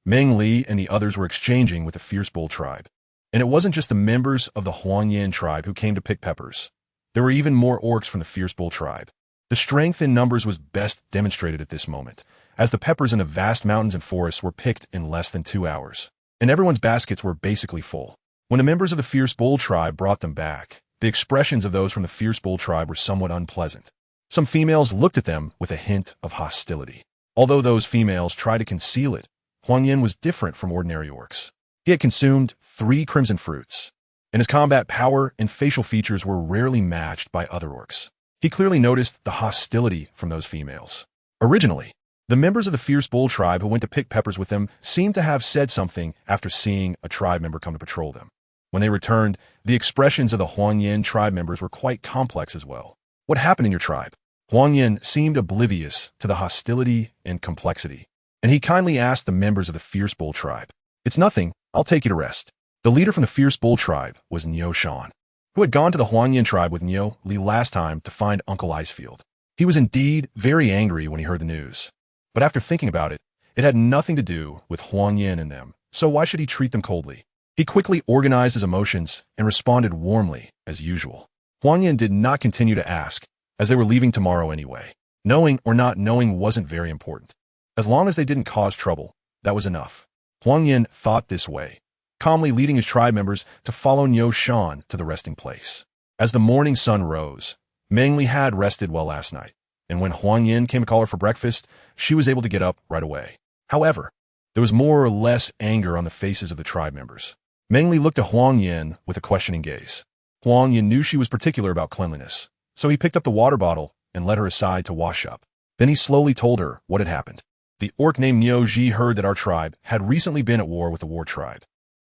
[SPEAKER 1] Meng Li and the others were exchanging with the Fierce Bull tribe. And it wasn't just the members of the Huangyan tribe who came to pick peppers. There were even more orcs from the Fierce Bull tribe. The strength in numbers was best demonstrated at this moment, as the peppers in the vast mountains and forests were picked in less than 2 hours, and everyone's baskets were basically full. When the members of the fierce bull tribe brought them back, the expressions of those from the fierce bull tribe were somewhat unpleasant. Some females looked at them with a hint of hostility. Although those females tried to conceal it, Huang Yin was different from ordinary orcs. He had consumed 3 crimson fruits, and his combat power and facial features were rarely matched by other orcs. He clearly noticed the hostility from those females. Originally, the members of the fierce bull tribe who went to pick peppers with them seemed to have said something after seeing a tribe member come to patrol them. When they returned, the expressions of the Huang Yin tribe members were quite complex as well. What happened in your tribe? Huang Yin seemed oblivious to the hostility and complexity, and he kindly asked the members of the fierce bull tribe. It's nothing, I'll take you to rest. The leader from the fierce bull tribe was Niu Shan, who had gone to the Huang Yin tribe with Meng Li last time to find Uncle Icefield. He was indeed very angry when he heard the news. But after thinking about it, it had nothing to do with Huang Yin and them, so why should he treat them coldly? He quickly organized his emotions and responded warmly, as usual. Huang Yin did not continue to ask, as they were leaving tomorrow anyway. Knowing or not knowing wasn't very important. As long as they didn't cause trouble, that was enough. Huang Yin thought this way, calmly leading his tribe members to follow Niu Shan to the resting place. As the morning sun rose, Meng Li had rested well last night, and when Huang Yin came to call her for breakfast, she was able to get up right away. However, there was more or less anger on the faces of the tribe members. Meng Li looked at Huang Yin with a questioning gaze. Huang Yin knew she was particular about cleanliness, so he picked up the water bottle and led her aside to wash up. Then he slowly told her what had happened. The orc named Niu Ji heard that our tribe had recently been at war with the war tribe.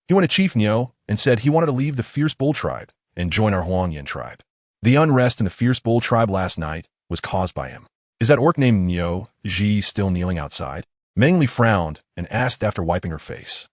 [SPEAKER 1] He went to Chief Niu and said he wanted to leave the fierce bull tribe and join our Huang Yin tribe. The unrest in the fierce bull tribe last night was caused by him. Is that orc named Niu Ji still kneeling outside? Meng Li frowned and asked after wiping her face.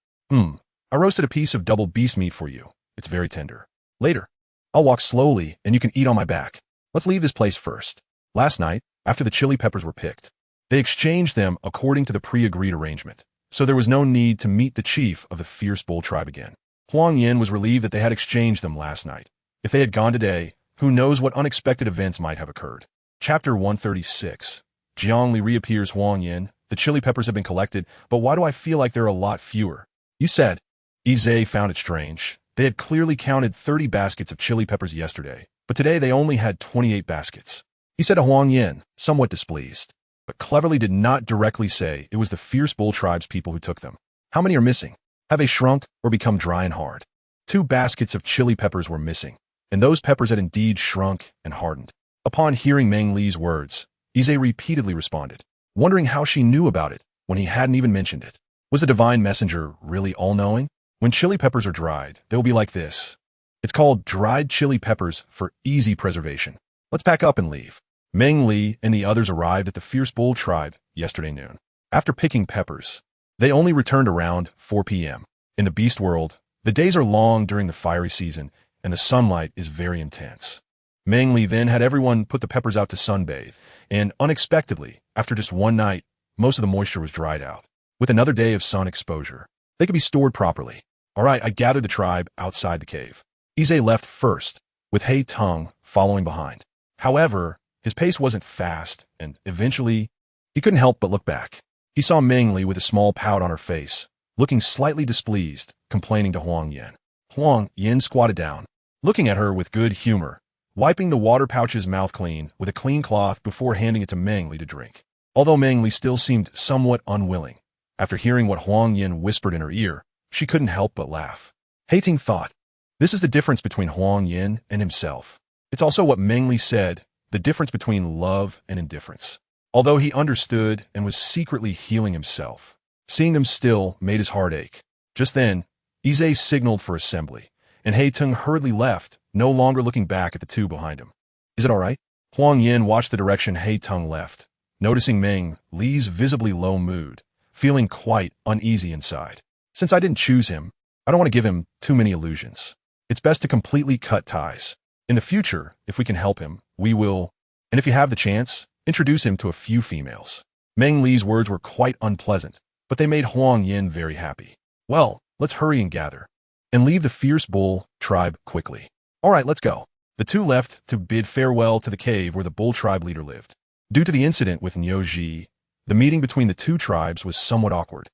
[SPEAKER 1] I roasted a piece of double beast meat for you. It's very tender. Later, I'll walk slowly and you can eat on my back. Let's leave this place first. Last night, after the chili peppers were picked, they exchanged them according to the pre-agreed arrangement, so there was no need to meet the chief of the fierce bull tribe again. Huang Yin was relieved that they had exchanged them last night. If they had gone today, who knows what unexpected events might have occurred. Chapter 136. Jiangli reappears. Huang Yin, the chili peppers have been collected, but why do I feel like there are a lot fewer? You said. Izay found it strange. They had clearly counted 30 baskets of chili peppers yesterday, but today they only had 28 baskets. He said to Huang Yin, somewhat displeased, but cleverly did not directly say it was the fierce bull tribe's people who took them. How many are missing? Have they shrunk or become dry and hard? 2 baskets of chili peppers were missing, and those peppers had indeed shrunk and hardened. Upon hearing Meng Li's words, Izay repeatedly responded, wondering how she knew about it when he hadn't even mentioned it. Was the divine messenger really all-knowing? When chili peppers are dried, they will be like this. It's called dried chili peppers for easy preservation. Let's pack up and leave. Meng Li and the others arrived at the fierce bull tribe yesterday noon. After picking peppers, they only returned around 4 p.m. In the beast world, the days are long during the fiery season, and the sunlight is very intense. Meng Li then had everyone put the peppers out to sunbathe, and unexpectedly, after just one night, most of the moisture was dried out. With another day of sun exposure, they could be stored properly. All right, I gathered the tribe outside the cave. Izay left first, with Hei Tung following behind. However, his pace wasn't fast, and eventually, he couldn't help but look back. He saw Meng Li with a small pout on her face, looking slightly displeased, complaining to Huang Yin. Huang Yin squatted down, looking at her with good humor, wiping the water pouch's mouth clean with a clean cloth before handing it to Meng Li to drink. Although Meng Li still seemed somewhat unwilling, after hearing what Huang Yin whispered in her ear, she couldn't help but laugh. Hei Ting thought, this is the difference between Huang Yin and himself. It's also what Meng Li said, the difference between love and indifference. Although he understood and was secretly healing himself, seeing them still made his heart ache. Just then, Izay signaled for assembly, and Hei Ting hurriedly left, no longer looking back at the 2 behind him. Is it all right? Huang Yin watched the direction Hei Ting left, noticing Meng Li's visibly low mood, feeling quite uneasy inside. Since I didn't choose him, I don't want to give him too many illusions. It's best to completely cut ties. In the future, if we can help him, we will, and if you have the chance, introduce him to a few females. Meng Li's words were quite unpleasant, but they made Huang Yin very happy. Well, let's hurry and gather, and leave the fierce bull tribe quickly. All right, let's go. The 2 left to bid farewell to the cave where the bull tribe leader lived. Due to the incident with Niu Ji, the meeting between the 2 tribes was somewhat awkward.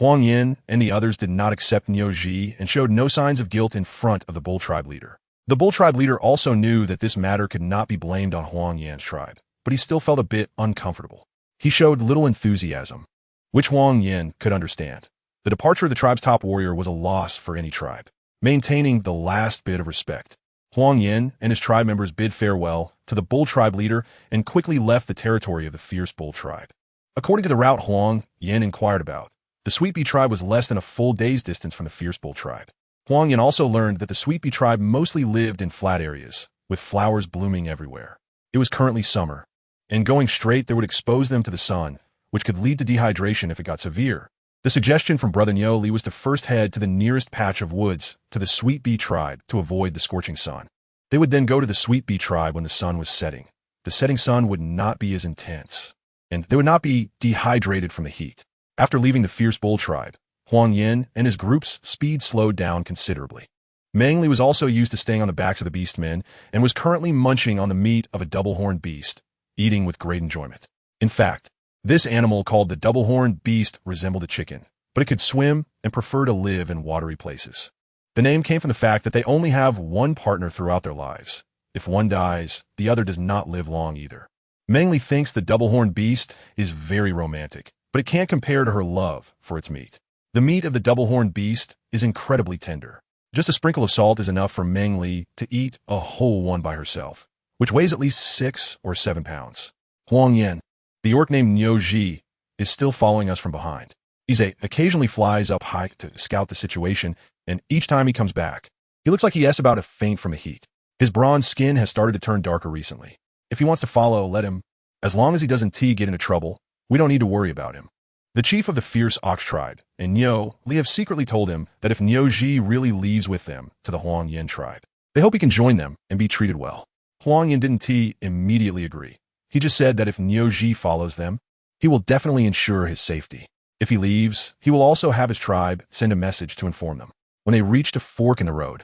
[SPEAKER 1] Huang Yin and the others did not accept Niu Ji and showed no signs of guilt in front of the bull tribe leader. The bull tribe leader also knew that this matter could not be blamed on Huang Yan's tribe, but he still felt a bit uncomfortable. He showed little enthusiasm, which Huang Yin could understand. The departure of the tribe's top warrior was a loss for any tribe. Maintaining the last bit of respect, Huang Yin and his tribe members bid farewell to the bull tribe leader and quickly left the territory of the fierce bull tribe. According to the route Huang Yin inquired about, the Sweet Bee tribe was less than a full day's distance from the fierce bull tribe. Huang Yin also learned that the Sweet Bee tribe mostly lived in flat areas, with flowers blooming everywhere. It was currently summer, and going straight there would expose them to the sun, which could lead to dehydration if it got severe. The suggestion from Brother Meng Li was to first head to the nearest patch of woods to the Sweet Bee tribe to avoid the scorching sun. They would then go to the Sweet Bee tribe when the sun was setting. The setting sun would not be as intense, and they would not be dehydrated from the heat. After leaving the fierce bull tribe, Huang Yin and his group's speed slowed down considerably. Meng Li was also used to staying on the backs of the beastmen and was currently munching on the meat of a double-horned beast, eating with great enjoyment. In fact, this animal called the double-horned beast resembled a chicken, but it could swim and prefer to live in watery places. The name came from the fact that they only have one partner throughout their lives. If one dies, the other does not live long either. Meng Li thinks the double-horned beast is very romantic, but it can't compare to her love for its meat. The meat of the double-horned beast is incredibly tender. Just a sprinkle of salt is enough for Meng Li to eat a whole one by herself, which weighs at least 6 or 7 pounds. Huang Yin, the orc named Niu Ji, is still following us from behind. He occasionally flies up high to scout the situation, and each time he comes back, he looks like he is about to faint from the heat. His bronze skin has started to turn darker recently. If he wants to follow, let him. As long as he doesn't get into trouble, we don't need to worry about him. The chief of the fierce ox tribe and Niu Li have secretly told him that if Niu Ji really leaves with them to the Huang Yin tribe, they hope he can join them and be treated well. Huang Yin didn't immediately agree. He just said that if Niu Ji follows them, he will definitely ensure his safety. If he leaves, he will also have his tribe send a message to inform them. When they reached a fork in the road,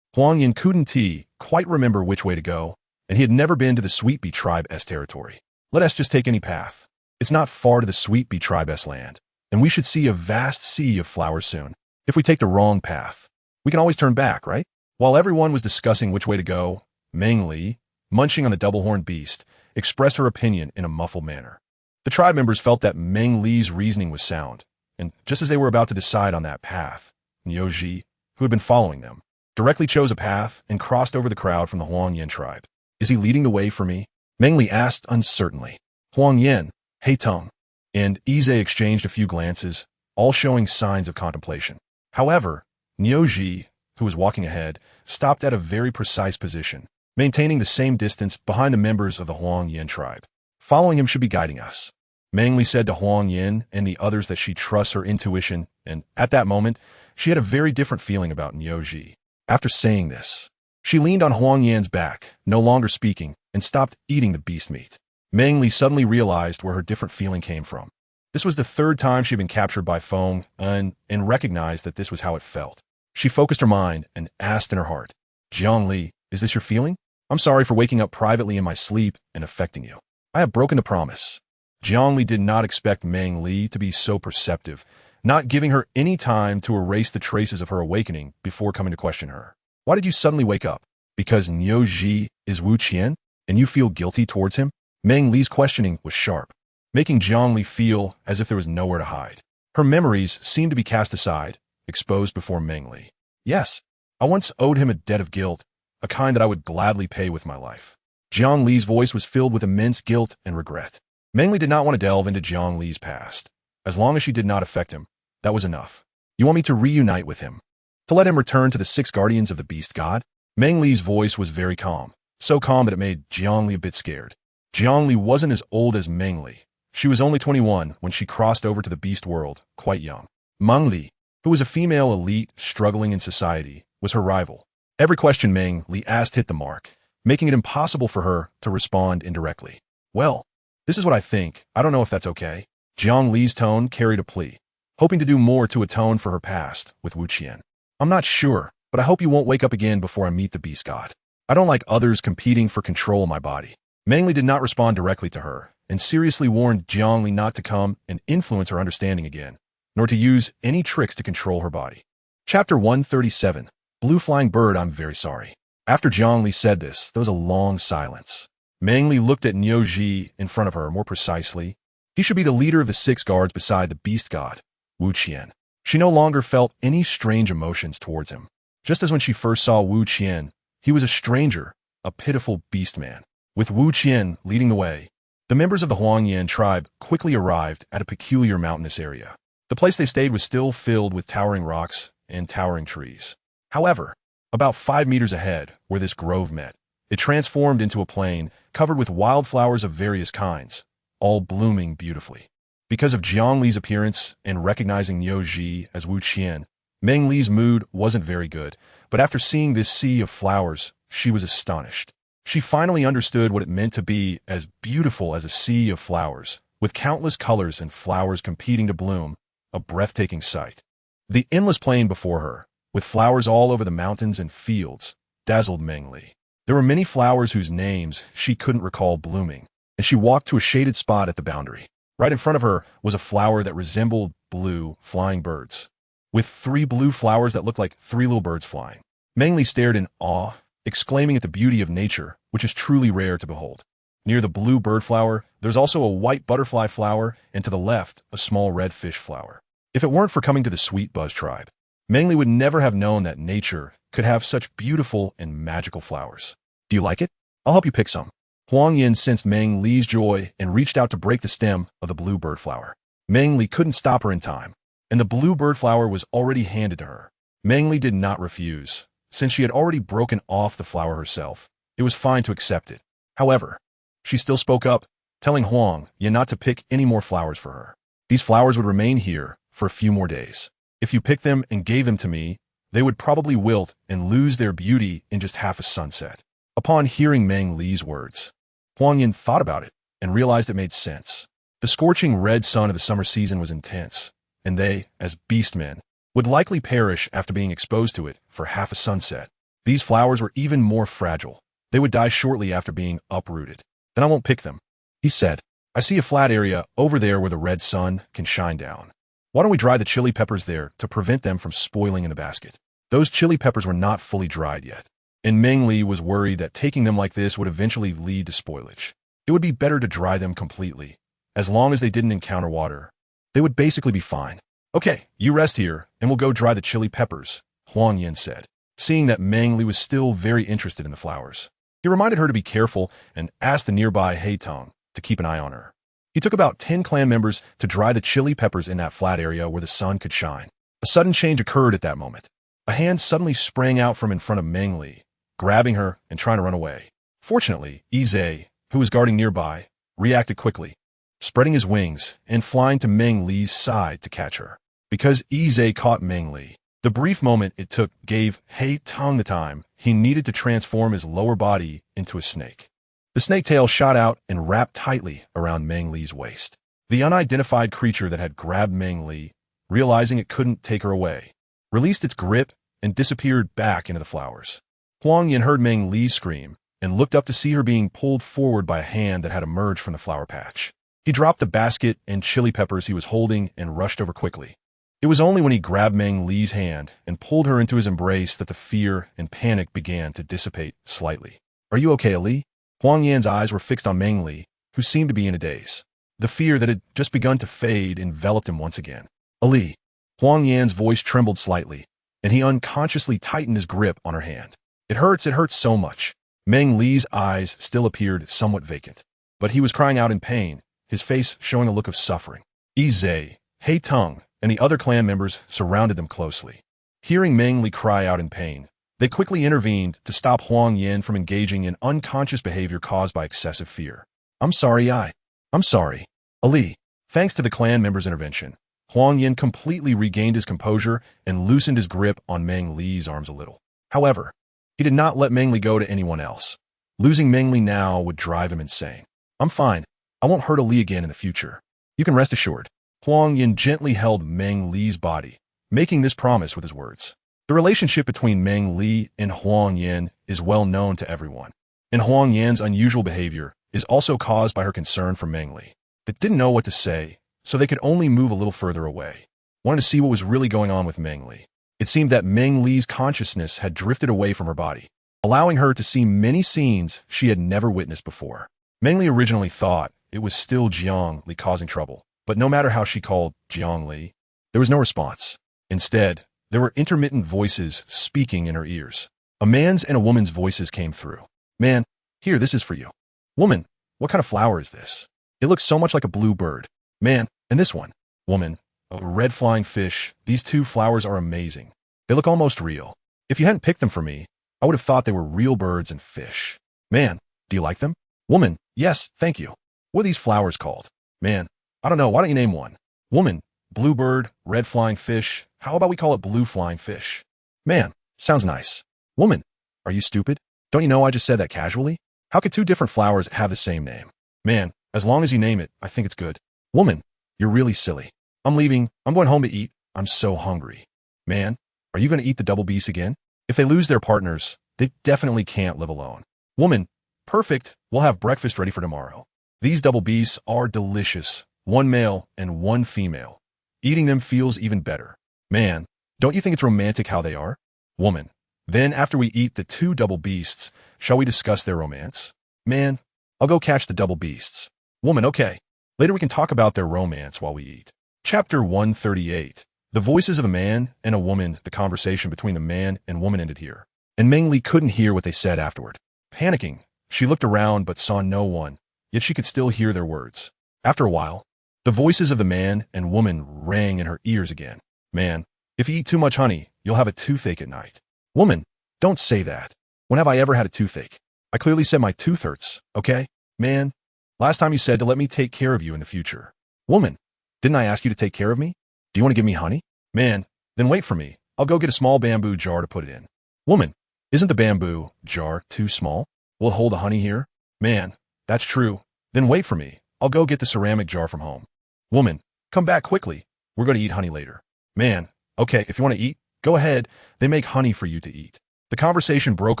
[SPEAKER 1] Huang Yin couldn't quite remember which way to go, and he had never been to the Sweet Bee tribe's territory. Let us just take any path. It's not far to the Sweet Bee tribe's land, and we should see a vast sea of flowers soon. If we take the wrong path, we can always turn back, right? While everyone was discussing which way to go, Meng Li, munching on the double-horned beast, expressed her opinion in a muffled manner. The tribe members felt that Meng Li's reasoning was sound, and just as they were about to decide on that path, Niu Ji, who had been following them, directly chose a path and crossed over the crowd from the Huang Yin tribe. Is he leading the way for me? Meng Li asked uncertainly. Huang Yin, Hei Tong, and Ize exchanged a few glances, all showing signs of contemplation. However, Niu Ji, who was walking ahead, stopped at a very precise position, maintaining the same distance behind the members of the Huang Yin tribe. Following him should be guiding us. Meng Li said to Huang Yin and the others that she trusts her intuition, and at that moment, she had a very different feeling about Niu Ji. After saying this, she leaned on Huang Yan's back, no longer speaking, and stopped eating the beast meat. Meng Li suddenly realized where her different feeling came from. This was the third time she had been captured by Feng, and recognized that this was how it felt. She focused her mind and asked in her heart, Jiang Li, is this your feeling? I'm sorry for waking up privately in my sleep and affecting you. I have broken the promise. Jiang Li did not expect Meng Li to be so perceptive, not giving her any time to erase the traces of her awakening before coming to question her. Why did you suddenly wake up? Because Niu Ji is Wu Qian, and you feel guilty towards him? Meng Li's questioning was sharp, making Jiang Li feel as if there was nowhere to hide. Her memories seemed to be cast aside, exposed before Meng Li. Yes, I once owed him a debt of guilt, a kind that I would gladly pay with my life. Jiang Li's voice was filled with immense guilt and regret. Meng Li did not want to delve into Jiang Li's past. As long as she did not affect him, that was enough. You want me to reunite with him? To let him return to the 6 guardians of the beast god? Meng Li's voice was very calm, so calm that it made Jiang Li a bit scared. Jiang Li wasn't as old as Meng Li. She was only 21 when she crossed over to the beast world, quite young. Meng Li, who was a female elite struggling in society, was her rival. Every question Meng Li asked hit the mark, making it impossible for her to respond indirectly. Well, this is what I think. I don't know if that's okay. Jiang Li's tone carried a plea, hoping to do more to atone for her past with Wu Qian. I'm not sure, but I hope you won't wake up again before I meet the beast god. I don't like others competing for control of my body. Meng Li did not respond directly to her, and seriously warned Jiang Li not to come and influence her understanding again. nor to use any tricks to control her body. Chapter 137. Blue Flying Bird, I'm very sorry. After Jiang Li said this, there was a long silence. Meng Li looked at Niu Ji in front of her more precisely. He should be the leader of the 6 guards beside the beast god, Wu Qian. She no longer felt any strange emotions towards him. Just as when she first saw Wu Qian, he was a stranger, a pitiful beast man. With Wu Qian leading the way, the members of the Huangyan tribe quickly arrived at a peculiar mountainous area. The place they stayed was still filled with towering rocks and towering trees. However, about 5 meters ahead, where this grove met, it transformed into a plain covered with wildflowers of various kinds, all blooming beautifully. Because of Jiang Li's appearance and recognizing Niu Ji as Wu Qian, Meng Li's mood wasn't very good, but after seeing this sea of flowers, she was astonished. She finally understood what it meant to be as beautiful as a sea of flowers, with countless colors and flowers competing to bloom, a breathtaking sight. The endless plain before her, with flowers all over the mountains and fields, dazzled Meng Li. There were many flowers whose names she couldn't recall blooming, and she walked to a shaded spot at the boundary. Right in front of her was a flower that resembled blue flying birds, with 3 blue flowers that looked like 3 little birds flying. Meng Li stared in awe, exclaiming at the beauty of nature, which is truly rare to behold. Near the blue bird flower, there's also a white butterfly flower, and to the left, a small red fish flower. If it weren't for coming to the Sweet Buzz tribe, Meng Li would never have known that nature could have such beautiful and magical flowers. Do you like it? I'll help you pick some. Huang Yin sensed Meng Li's joy and reached out to break the stem of the blue bird flower. Meng Li couldn't stop her in time, and the blue bird flower was already handed to her. Meng Li did not refuse. Since she had already broken off the flower herself, it was fine to accept it. However, she still spoke up, telling Huang Yin not to pick any more flowers for her. These flowers would remain here for a few more days. If you picked them and gave them to me, they would probably wilt and lose their beauty in just half a sunset. Upon hearing Meng Li's words, Huang Yin thought about it and realized it made sense. The scorching red sun of the summer season was intense, and they, as beastmen, would likely perish after being exposed to it for half a sunset. These flowers were even more fragile. They would die shortly after being uprooted. Then I won't pick them, he said. I see a flat area over there where the red sun can shine down. Why don't we dry the chili peppers there to prevent them from spoiling in the basket? Those chili peppers were not fully dried yet, and Meng Li was worried that taking them like this would eventually lead to spoilage. It would be better to dry them completely. As long as they didn't encounter water, they would basically be fine. Okay, you rest here, and we'll go dry the chili peppers, Huang Yin said, seeing that Meng Li was still very interested in the flowers. He reminded her to be careful and asked the nearby Hei Tong to keep an eye on her. He took about 10 clan members to dry the chili peppers in that flat area where the sun could shine. A sudden change occurred at that moment. A hand suddenly sprang out from in front of Meng Li, grabbing her and trying to run away. Fortunately, Yi, who was guarding nearby, reacted quickly, spreading his wings and flying to Meng Li's side to catch her. Because Yi caught Meng Li, the brief moment it took gave Hei Tong the time he needed to transform his lower body into a snake. The snake tail shot out and wrapped tightly around Meng Li's waist. The unidentified creature that had grabbed Meng Li, realizing it couldn't take her away, released its grip and disappeared back into the flowers. Huang Yin heard Meng Li scream and looked up to see her being pulled forward by a hand that had emerged from the flower patch. He dropped the basket and chili peppers he was holding and rushed over quickly. It was only when he grabbed Meng Li's hand and pulled her into his embrace that the fear and panic began to dissipate slightly. Are you okay, Ali? Huang Yan's eyes were fixed on Meng Li, who seemed to be in a daze. The fear that had just begun to fade enveloped him once again. Ali. Huang Yan's voice trembled slightly, and he unconsciously tightened his grip on her hand. It hurts so much. Meng Li's eyes still appeared somewhat vacant, but he was crying out in pain, his face showing a look of suffering. Yi, Hei Tong, and the other clan members surrounded them closely. Hearing Meng Li cry out in pain, they quickly intervened to stop Huang Yan from engaging in unconscious behavior caused by excessive fear. I'm sorry, I'm sorry. Ali. Thanks to the clan members' intervention, Huang Yan completely regained his composure and loosened his grip on Meng Li's arms a little. However, he did not let Meng Li go to anyone else. Losing Meng Li now would drive him insane. I'm fine. I won't hurt Ali again in the future. You can rest assured. Huang Yan gently held Meng Li's body, making this promise with his words. The relationship between Meng Li and Huang Yan is well known to everyone, and Huang Yan's unusual behavior is also caused by her concern for Meng Li. They didn't know what to say, so they could only move a little further away. wanted to see what was really going on with Meng Li. It seemed that Meng Li's consciousness had drifted away from her body, allowing her to see many scenes she had never witnessed before. Meng Li originally thought it was still Jiang Li causing trouble, but no matter how she called Jiang Li, there was no response. Instead, there were intermittent voices speaking in her ears. A man's and a woman's voices came through. Man, here, this is for you. Woman, what kind of flower is this? It looks so much like a blue bird. Man, and this one. Woman, a red flying fish. These two flowers are amazing. They look almost real. If you hadn't picked them for me, I would have thought they were real birds and fish. Man, do you like them? Woman, yes, thank you. What are these flowers called? Man, I don't know. Why don't you name one? Woman, blue bird, red flying fish. How about we call it blue flying fish? Man, sounds nice. Woman, are you stupid? Don't you know I just said that casually? How could two different flowers have the same name? Man, as long as you name it, I think it's good. Woman, you're really silly. I'm leaving. I'm going home to eat. I'm so hungry. Man, are you going to eat the double beasts again? If they lose their partners, they definitely can't live alone. Woman, perfect. We'll have breakfast ready for tomorrow. These double beasts are delicious. One male and one female. Eating them feels even better. Man, don't you think it's romantic how they are? Woman, then after we eat the two double beasts, shall we discuss their romance? Man, I'll go catch the double beasts. Woman, okay. Later we can talk about their romance while we eat. Chapter 138. The voices of a man and a woman. The conversation between the man and woman ended here, and Meng Li couldn't hear what they said afterward. Panicking, she looked around but saw no one, yet she could still hear their words. After a while, the voices of the man and woman rang in her ears again. Man, if you eat too much honey, you'll have a toothache at night. Woman, don't say that. When have I ever had a toothache? I clearly said my tooth hurts, okay? Man, last time you said to let me take care of you in the future. Woman, didn't I ask you to take care of me? Do you want to give me honey? Man, then wait for me. I'll go get a small bamboo jar to put it in. Woman, isn't the bamboo jar too small? Will it hold the honey here? Man, that's true. Then wait for me. I'll go get the ceramic jar from home. Woman, come back quickly. We're going to eat honey later. Man, okay, if you want to eat, go ahead. They make honey for you to eat. The conversation broke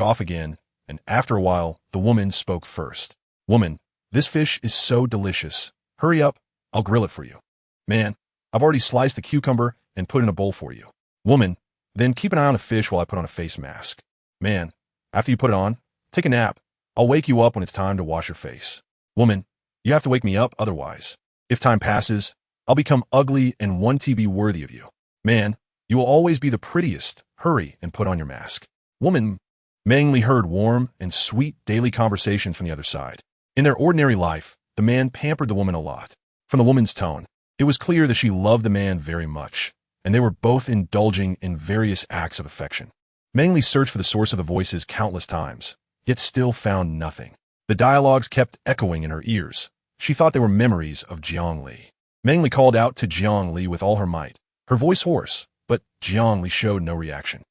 [SPEAKER 1] off again, and after a while, the woman spoke first. Woman, this fish is so delicious. Hurry up. I'll grill it for you. Man, I've already sliced the cucumber and put in a bowl for you. Woman, then keep an eye on the fish while I put on a face mask. Man, after you put it on, take a nap. I'll wake you up when it's time to wash your face. Woman, you have to wake me up otherwise. If time passes, I'll become ugly and want to be worthy of you. Man, you will always be the prettiest. Hurry and put on your mask. Woman, Meng Li heard warm and sweet daily conversations from the other side. In their ordinary life, the man pampered the woman a lot. From the woman's tone, it was clear that she loved the man very much, and they were both indulging in various acts of affection. Meng Li searched for the source of the voices countless times, yet still found nothing. The dialogues kept echoing in her ears. She thought they were memories of Jiang Li. Meng Li called out to Jiang Li with all her might, her voice hoarse, but Jiang Li showed no reaction.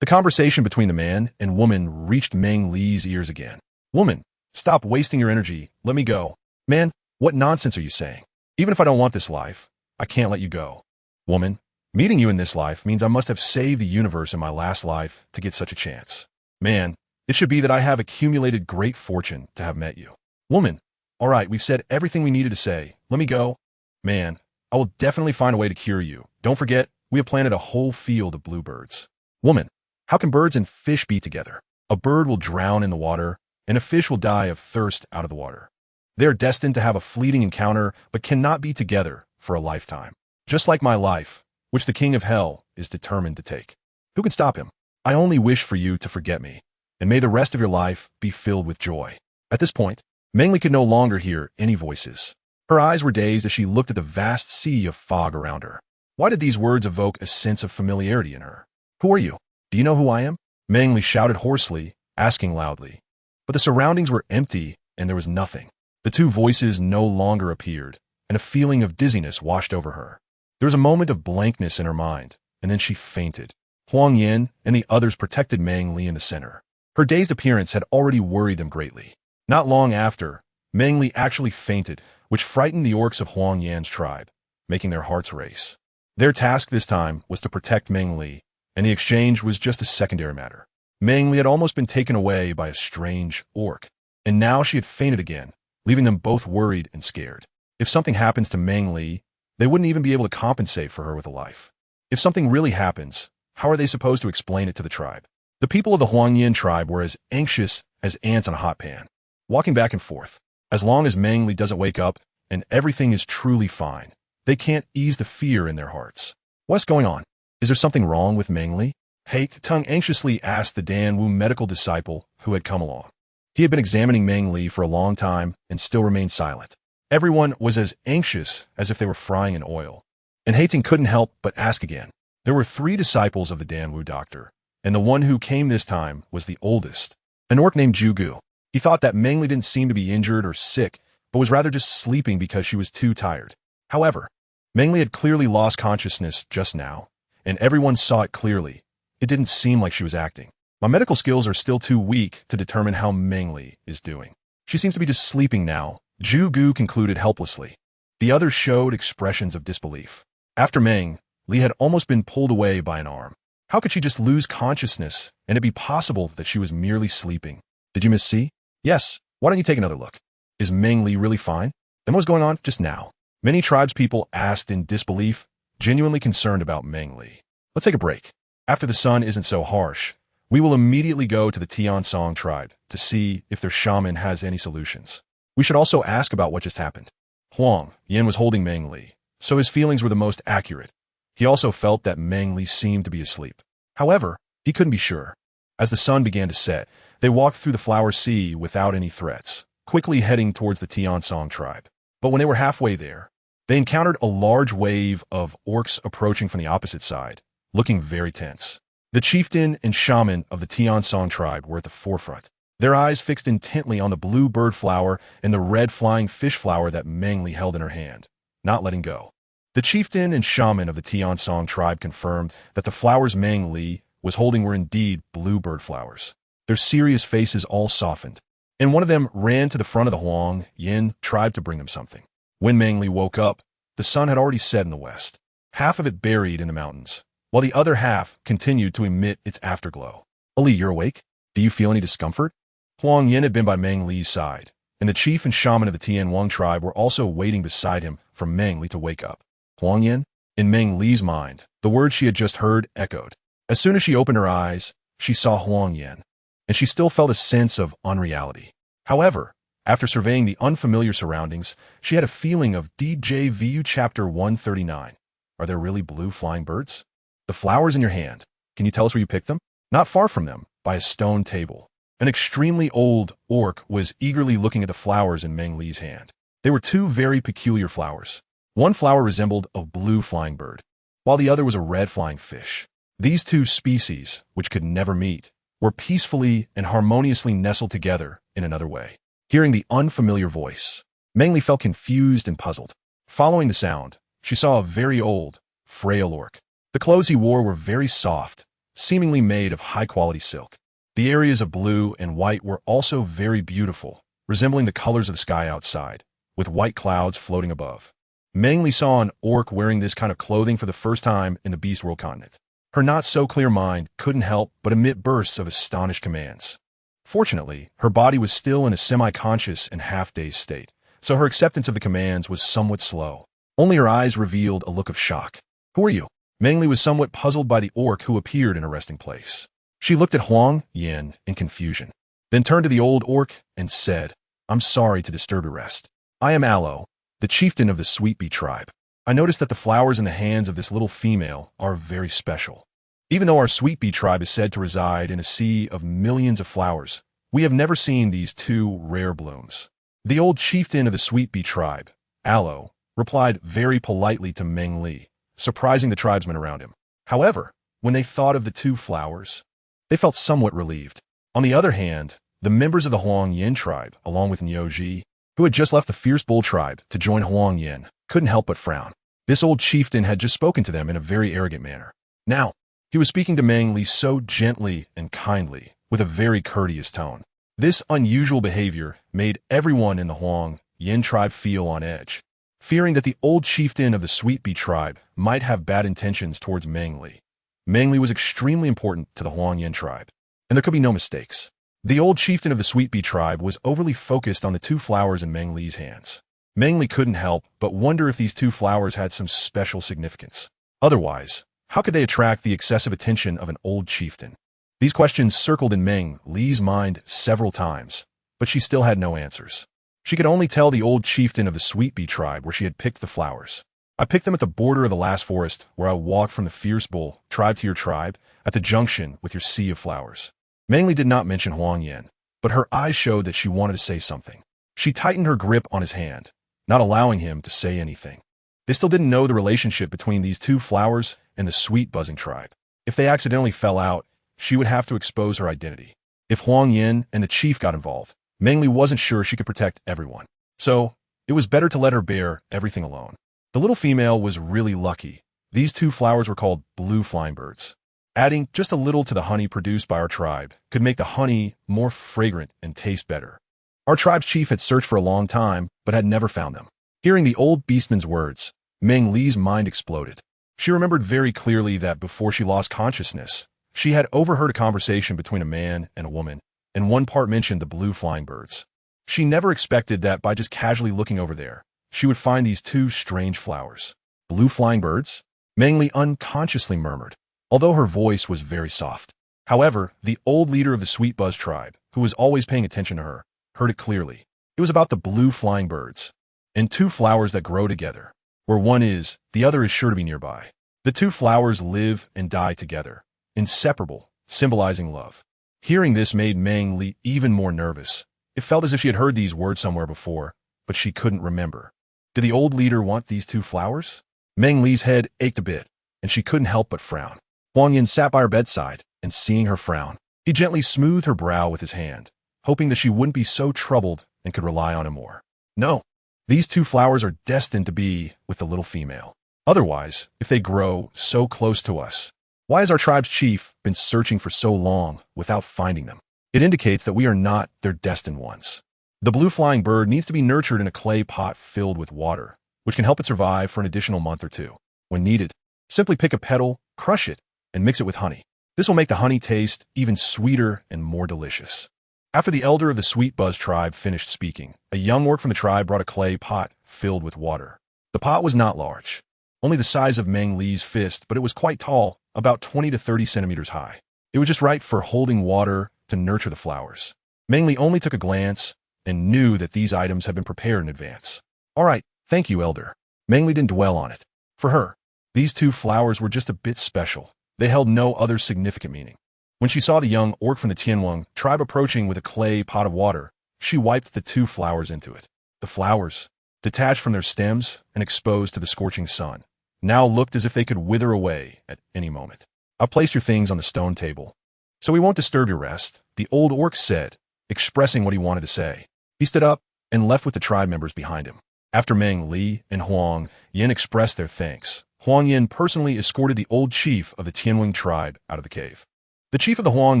[SPEAKER 1] The conversation between the man and woman reached Meng Li's ears again. Woman, stop wasting your energy. Let me go. Man, what nonsense are you saying? Even if I don't want this life, I can't let you go. Woman, meeting you in this life means I must have saved the universe in my last life to get such a chance. Man, it should be that I have accumulated great fortune to have met you. Woman, all right, we've said everything we needed to say. Let me go. Man, I will definitely find a way to cure you. Don't forget, we have planted a whole field of bluebirds. Woman, how can birds and fish be together? A bird will drown in the water, and a fish will die of thirst out of the water. They are destined to have a fleeting encounter, but cannot be together for a lifetime. Just like my life, which the king of hell is determined to take. Who can stop him? I only wish for you to forget me, and may the rest of your life be filled with joy. At this point, Meng Li could no longer hear any voices. Her eyes were dazed as she looked at the vast sea of fog around her. Why did these words evoke a sense of familiarity in her? Who are you? Do you know who I am? Meng Li shouted hoarsely, asking loudly. But the surroundings were empty, and there was nothing. The two voices no longer appeared, and a feeling of dizziness washed over her. There was a moment of blankness in her mind, and then she fainted. Huang Yan and the others protected Meng Li in the center. Her dazed appearance had already worried them greatly. Not long after, Meng Li actually fainted, which frightened the orcs of Huang Yan's tribe, making their hearts race. Their task this time was to protect Meng Li, and the exchange was just a secondary matter. Meng Li had almost been taken away by a strange orc, and now she had fainted again, leaving them both worried and scared. If something happens to Meng Li, they wouldn't even be able to compensate for her with a life. If something really happens, how are they supposed to explain it to the tribe? The people of the Huangyan tribe were as anxious as ants on a hot pan, walking back and forth. As long as Meng Li doesn't wake up and everything is truly fine, they can't ease the fear in their hearts. What's going on? Is there something wrong with Meng Li? Hake Tung anxiously asked the Dan Wu medical disciple who had come along. He had been examining Meng Li for a long time and still remained silent. Everyone was as anxious as if they were frying in oil. And Hating couldn't help but ask again. There were 3 disciples of the Dan Wu doctor, and the one who came this time was the oldest, an orc named Jugu. He thought that Meng Li didn't seem to be injured or sick, but was rather just sleeping because she was too tired. However, Meng Li had clearly lost consciousness just now, and everyone saw it clearly. It didn't seem like she was acting. My medical skills are still too weak to determine how Meng Li is doing. She seems to be just sleeping now, Jugu concluded helplessly. The others showed expressions of disbelief. After Meng Li had almost been pulled away by an arm. How could she just lose consciousness and it be possible that she was merely sleeping? Did you miss C? Yes. Why don't you take another look? Is Meng Li really fine? Then what was going on just now? Many tribespeople asked in disbelief, genuinely concerned about Meng Li. Let's take a break. After the sun isn't so harsh, we will immediately go to the Tiansong tribe to see if their shaman has any solutions. We should also ask about what just happened. Huang Yan was holding Meng Li, so his feelings were the most accurate. He also felt that Meng Li seemed to be asleep. However, he couldn't be sure. As the sun began to set, they walked through the flower sea without any threats, quickly heading towards the Tiansong tribe. But when they were halfway there, they encountered a large wave of orcs approaching from the opposite side, looking very tense. The chieftain and shaman of the Tiansong tribe were at the forefront, their eyes fixed intently on the blue bird flower and the red flying fish flower that Meng Li held in her hand, not letting go. The chieftain and shaman of the Tiansong tribe confirmed that the flowers Meng Li was holding were indeed blue bird flowers. Their serious faces all softened, and one of them ran to the front of the Huang Yin tribe to bring them something. When Meng Li woke up, the sun had already set in the west, half of it buried in the mountains, while the other half continued to emit its afterglow. Ali, you're awake? Do you feel any discomfort? Huang Yin had been by Meng Li's side, and the chief and shaman of the Tian Wang tribe were also waiting beside him for Meng Li to wake up. Huang Yin? In Meng Li's mind, the words she had just heard echoed. As soon as she opened her eyes, she saw Huang Yin, and she still felt a sense of unreality. However, after surveying the unfamiliar surroundings, she had a feeling of DJVU Chapter 139. Are there really blue flying birds? The flowers in your hand. Can you tell us where you picked them? Not far from them, by a stone table. An extremely old orc was eagerly looking at the flowers in Meng Li's hand. They were 2 very peculiar flowers. One flower resembled a blue flying bird, while the other was a red flying fish. These 2 species, which could never meet, were peacefully and harmoniously nestled together in another way. Hearing the unfamiliar voice, Meng Li felt confused and puzzled. Following the sound, she saw a very old, frail orc. The clothes he wore were very soft, seemingly made of high-quality silk. The areas of blue and white were also very beautiful, resembling the colors of the sky outside, with white clouds floating above. Meng Li saw an orc wearing this kind of clothing for the first time in the Beast World continent. Her not-so-clear mind couldn't help but emit bursts of astonished commands. Fortunately, her body was still in a semi-conscious and half-dazed state, so her acceptance of the commands was somewhat slow. Only her eyes revealed a look of shock. Who are you? Meng Li was somewhat puzzled by the orc who appeared in her resting place. She looked at Huang Yin in confusion, then turned to the old orc and said, I'm sorry to disturb your rest. I am Aloe, the chieftain of the Sweet Bee tribe. I noticed that the flowers in the hands of this little female are very special. Even though our Sweet Bee tribe is said to reside in a sea of millions of flowers, we have never seen these 2 rare blooms. The old chieftain of the Sweet Bee tribe, Aloe, replied very politely to Meng Li, surprising the tribesmen around him. However, when they thought of the 2 flowers, they felt somewhat relieved. On the other hand, the members of the Huang Yin tribe, along with Niu Ji, who had just left the Fierce Bull tribe to join Huang Yin, couldn't help but frown. This old chieftain had just spoken to them in a very arrogant manner. Now, he was speaking to Meng Li so gently and kindly, with a very courteous tone. This unusual behavior made everyone in the Huang Yin tribe feel on edge, fearing that the old chieftain of the Sweet Bee tribe might have bad intentions towards Meng Li. Meng Li was extremely important to the Huang Yin tribe, and there could be no mistakes. The old chieftain of the Sweet Bee tribe was overly focused on the 2 flowers in Meng Li's hands. Meng Li couldn't help but wonder if these 2 flowers had some special significance. Otherwise, How could they attract the excessive attention of an old chieftain? These questions circled in Meng Li's mind several times, but she still had no answers. She could only tell the old chieftain of the Sweet Bee tribe where she had picked the flowers. I picked them at the border of the last forest, where I walked from the fierce bull tribe to your tribe, at the junction with your sea of flowers. Meng Li did not mention Huang Yin, but her eyes showed that she wanted to say something. She tightened her grip on his hand, not allowing him to say anything. They still didn't know the relationship between these two flowers and the sweet buzzing tribe. If they accidentally fell out, she would have to expose her identity. If Huang Yin and the chief got involved, Meng Li wasn't sure she could protect everyone. So, it was better to let her bear everything alone. The little female was really lucky. These two flowers were called blue flying birds. Adding just a little to the honey produced by our tribe could make the honey more fragrant and taste better. Our tribe's chief had searched for a long time, but had never found them. Hearing the old beastman's words, Meng Li's mind exploded. She remembered very clearly that before she lost consciousness, she had overheard a conversation between a man and a woman, and one part mentioned the blue flying birds. She never expected that by just casually looking over there, she would find these two strange flowers. Blue flying birds? Meng Li unconsciously murmured, although her voice was very soft. However, the old leader of the Sweet Buzz tribe, who was always paying attention to her, heard it clearly. It was about the blue flying birds, and two flowers that grow together. Where one is, the other is sure to be nearby. The two flowers live and die together, inseparable, symbolizing love. Hearing this made Meng Li even more nervous. It felt as if she had heard these words somewhere before, but she couldn't remember. Did the old leader want these two flowers? Meng Li's head ached a bit, and she couldn't help but frown. Huang Yin sat by her bedside, and seeing her frown, he gently smoothed her brow with his hand, hoping that she wouldn't be so troubled and could rely on him more. No. These two flowers are destined to be with the little female. Otherwise, if they grow so close to us, why has our tribe's chief been searching for so long without finding them? It indicates that we are not their destined ones. The blue flying bird needs to be nurtured in a clay pot filled with water, which can help it survive for an additional month or two. When needed, simply pick a petal, crush it, and mix it with honey. This will make the honey taste even sweeter and more delicious. After the elder of the Sweet Buzz tribe finished speaking, a young orc from the tribe brought a clay pot filled with water. The pot was not large, only the size of Meng Li's fist, but it was quite tall, about 20 to 30 centimeters high. It was just right for holding water to nurture the flowers. Meng Li only took a glance and knew that these items had been prepared in advance. All right, thank you, elder. Meng Li didn't dwell on it. For her, these two flowers were just a bit special. They held no other significant meaning. When she saw the young orc from the Tianwang tribe approaching with a clay pot of water, she wiped the two flowers into it. The flowers, detached from their stems and exposed to the scorching sun, now looked as if they could wither away at any moment. I've placed your things on the stone table, so we won't disturb your rest, the old orc said, expressing what he wanted to say. He stood up and left with the tribe members behind him. After Meng Li and Huang Yin expressed their thanks, Huang Yin personally escorted the old chief of the Tianwang tribe out of the cave. The chief of the Huang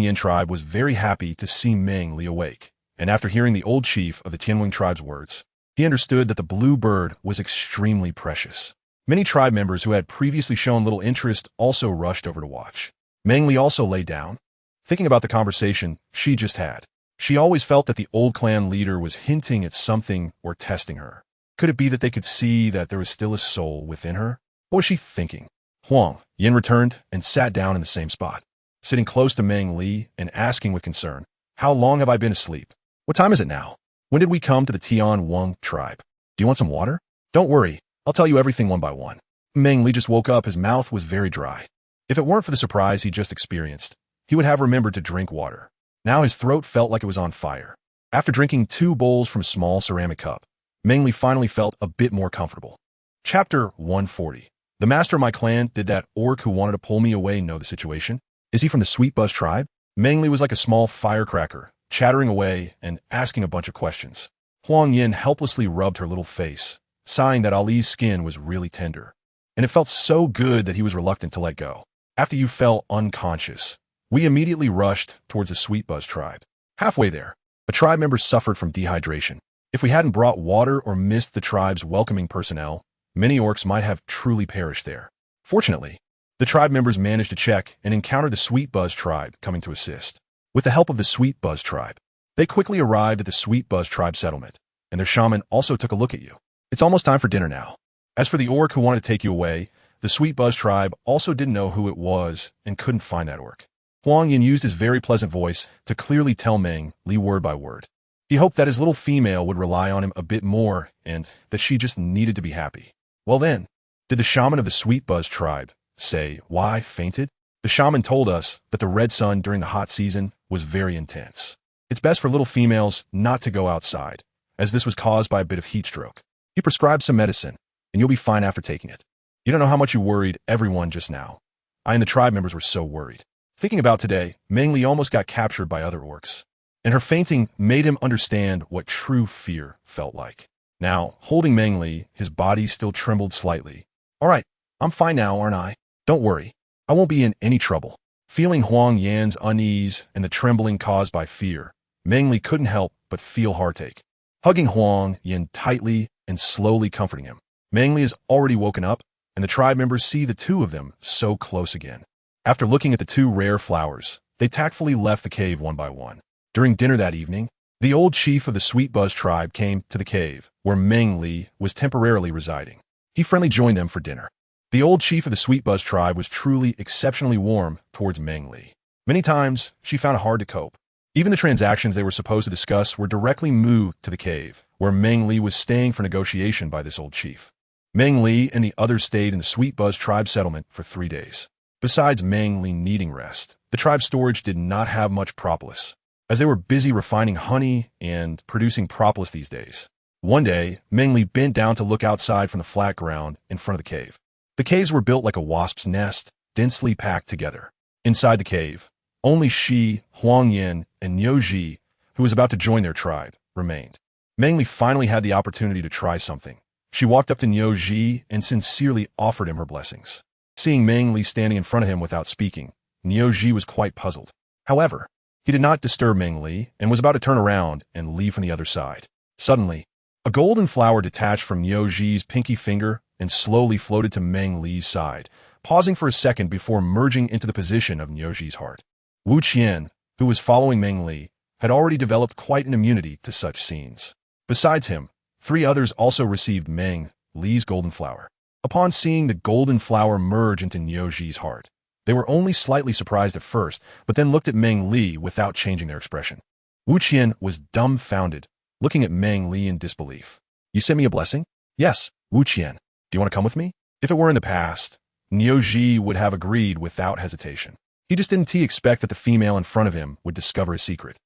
[SPEAKER 1] Yin tribe was very happy to see Meng Li awake, and after hearing the old chief of the Tianwang tribe's words, he understood that the blue bird was extremely precious. Many tribe members who had previously shown little interest also rushed over to watch. Meng Li also lay down, thinking about the conversation she just had. She always felt that the old clan leader was hinting at something or testing her. Could it be that they could see that there was still a soul within her? What was she thinking? Huang Yin returned and sat down in the same spot, sitting close to Meng Li and asking with concern, "How long have I been asleep? What time is it now? When did we come to the Tianwang tribe? Do you want some water? Don't worry, I'll tell you everything one by one." Meng Li just woke up. His mouth was very dry. If it weren't for the surprise he just experienced, he would have remembered to drink water. Now his throat felt like it was on fire. After drinking 2 bowls from a small ceramic cup, Meng Li finally felt a bit more comfortable. Chapter 140. The master of my clan, did that orc who wanted to pull me away know the situation? Is he from the Sweet Buzz tribe? Meng Li was like a small firecracker, chattering away and asking a bunch of questions. Huang Yin helplessly rubbed her little face, sighing that Ali's skin was really tender, and it felt so good that he was reluctant to let go. After you fell unconscious, we immediately rushed towards the Sweet Buzz tribe. Halfway there, a tribe member suffered from dehydration. If we hadn't brought water or missed the tribe's welcoming personnel, many orcs might have truly perished there. Fortunately, the tribe members managed to check and encounter the Sweet Buzz tribe coming to assist. With the help of the Sweet Buzz tribe, they quickly arrived at the Sweet Buzz tribe settlement, and their shaman also took a look at you. It's almost time for dinner now. As for the orc who wanted to take you away, The Sweet Buzz tribe also didn't know who it was and couldn't find that orc. Huang Yin used his very pleasant voice to clearly tell Meng Li word by word. He hoped that his little female would rely on him a bit more and that she just needed to be happy. Well then, did the shaman of the Sweet Buzz tribe say why fainted? The shaman told us that the red sun during the hot season was very intense. It's best for little females not to go outside, as this was caused by a bit of heat stroke. He prescribed some medicine, and you'll be fine after taking it. You don't know how much you worried everyone just now. I and the tribe members were so worried. Thinking about today, Meng Li almost got captured by other orcs, and her fainting made him understand what true fear felt like. Now, holding Meng Li, his body still trembled slightly. All right, I'm fine now, aren't I? Don't worry. I won't be in any trouble. Feeling Huang Yan's unease and the trembling caused by fear, Meng Li couldn't help but feel heartache. Hugging Huang Yan tightly and slowly comforting him. Meng Li is already woken up, and the tribe members see the two of them so close again. After looking at the two rare flowers, they tactfully left the cave one by one. During dinner that evening, the old chief of the Sweet Buzz tribe came to the cave, where Meng Li was temporarily residing. He friendly joined them for dinner. The old chief of the Sweet Buzz tribe was truly exceptionally warm towards Meng Li. Many times, she found it hard to cope. Even the transactions they were supposed to discuss were directly moved to the cave, where Meng Li was staying for negotiation by this old chief. Meng Li and the others stayed in the Sweet Buzz tribe settlement for 3 days. Besides Meng Li needing rest, the tribe's storage did not have much propolis, as they were busy refining honey and producing propolis these days. One day, Meng Li bent down to look outside from the flat ground in front of the cave. The caves were built like a wasp's nest, densely packed together. Inside the cave, only she, Huang Yin, and Niu Ji, who was about to join their tribe, remained. Meng Li finally had the opportunity to try something. She walked up to Niu Ji and sincerely offered him her blessings. Seeing Meng Li standing in front of him without speaking, Niu Ji was quite puzzled. However, he did not disturb Meng Li and was about to turn around and leave from the other side. Suddenly, a golden flower detached from Niu Ji's pinky finger and slowly floated to Meng Li's side, pausing for a second before merging into the position of Niu Ji's heart. Wu Qian, who was following Meng Li, had already developed quite an immunity to such scenes. Besides him, 3 others also received Meng Li's golden flower. Upon seeing the golden flower merge into Niu Ji's heart, they were only slightly surprised at first, but then looked at Meng Li without changing their expression. Wu Qian was dumbfounded, looking at Meng Li in disbelief. You sent me a blessing? Yes, Wu Qian. Do you want to come with me? If it were in the past, Niu Ji would have agreed without hesitation. He just didn't expect that the female in front of him would discover his secret.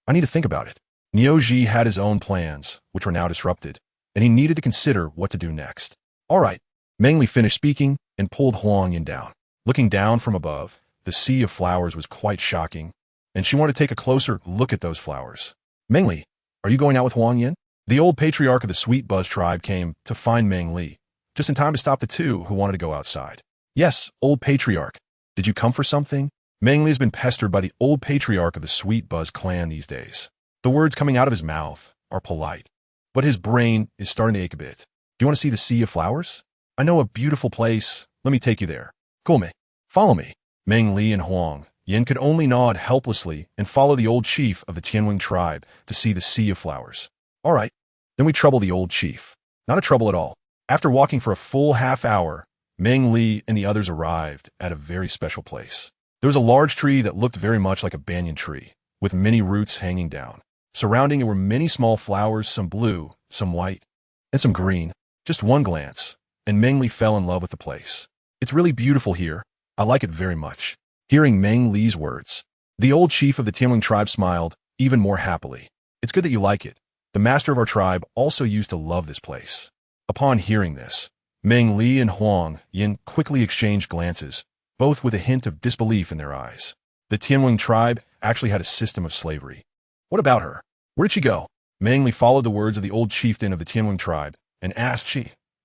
[SPEAKER 1] I need to think about it. Niu Ji had his own plans, which were now disrupted, and he needed to consider what to do next. All right. Meng Li finished speaking and pulled Huang Yin down. Looking down from above, the sea of flowers was quite shocking, and she wanted to take a closer look at those flowers. Meng Li, are you going out with Huang Yin? The old patriarch of the Sweet Buzz tribe came to find Meng Li, just in time to stop the two who wanted to go outside. Yes, old patriarch. Did you come for something? Meng Li has been pestered by the old patriarch of the Sweet Buzz clan these days. The words coming out of his mouth are polite, but his brain is starting to ache a bit. Do you want to see the sea of flowers? I know a beautiful place. Let me take you there. Cool. Follow me. Meng Li and Huang Yin could only nod helplessly and follow the old chief of the Tianwing tribe to see the sea of flowers. All right, then we trouble the old chief. Not a trouble at all. After walking for a full half hour, Meng Li and the others arrived at a very special place. There was a large tree that looked very much like a banyan tree, with many roots hanging down. Surrounding it were many small flowers, some blue, some white, and some green. Just one glance, and Meng Li fell in love with the place. It's really beautiful here. I like it very much. Hearing Meng Li's words, the old chief of the Tianwing tribe smiled even more happily. It's good that you like it. The master of our tribe also used to love this place. Upon hearing this, Meng Li and Huang Yin quickly exchanged glances, both with a hint of disbelief in their eyes. The Tianwing tribe actually had a system of slavery. What about her? Where did she go? Meng Li followed the words of the old chieftain of the Tianwing tribe and asked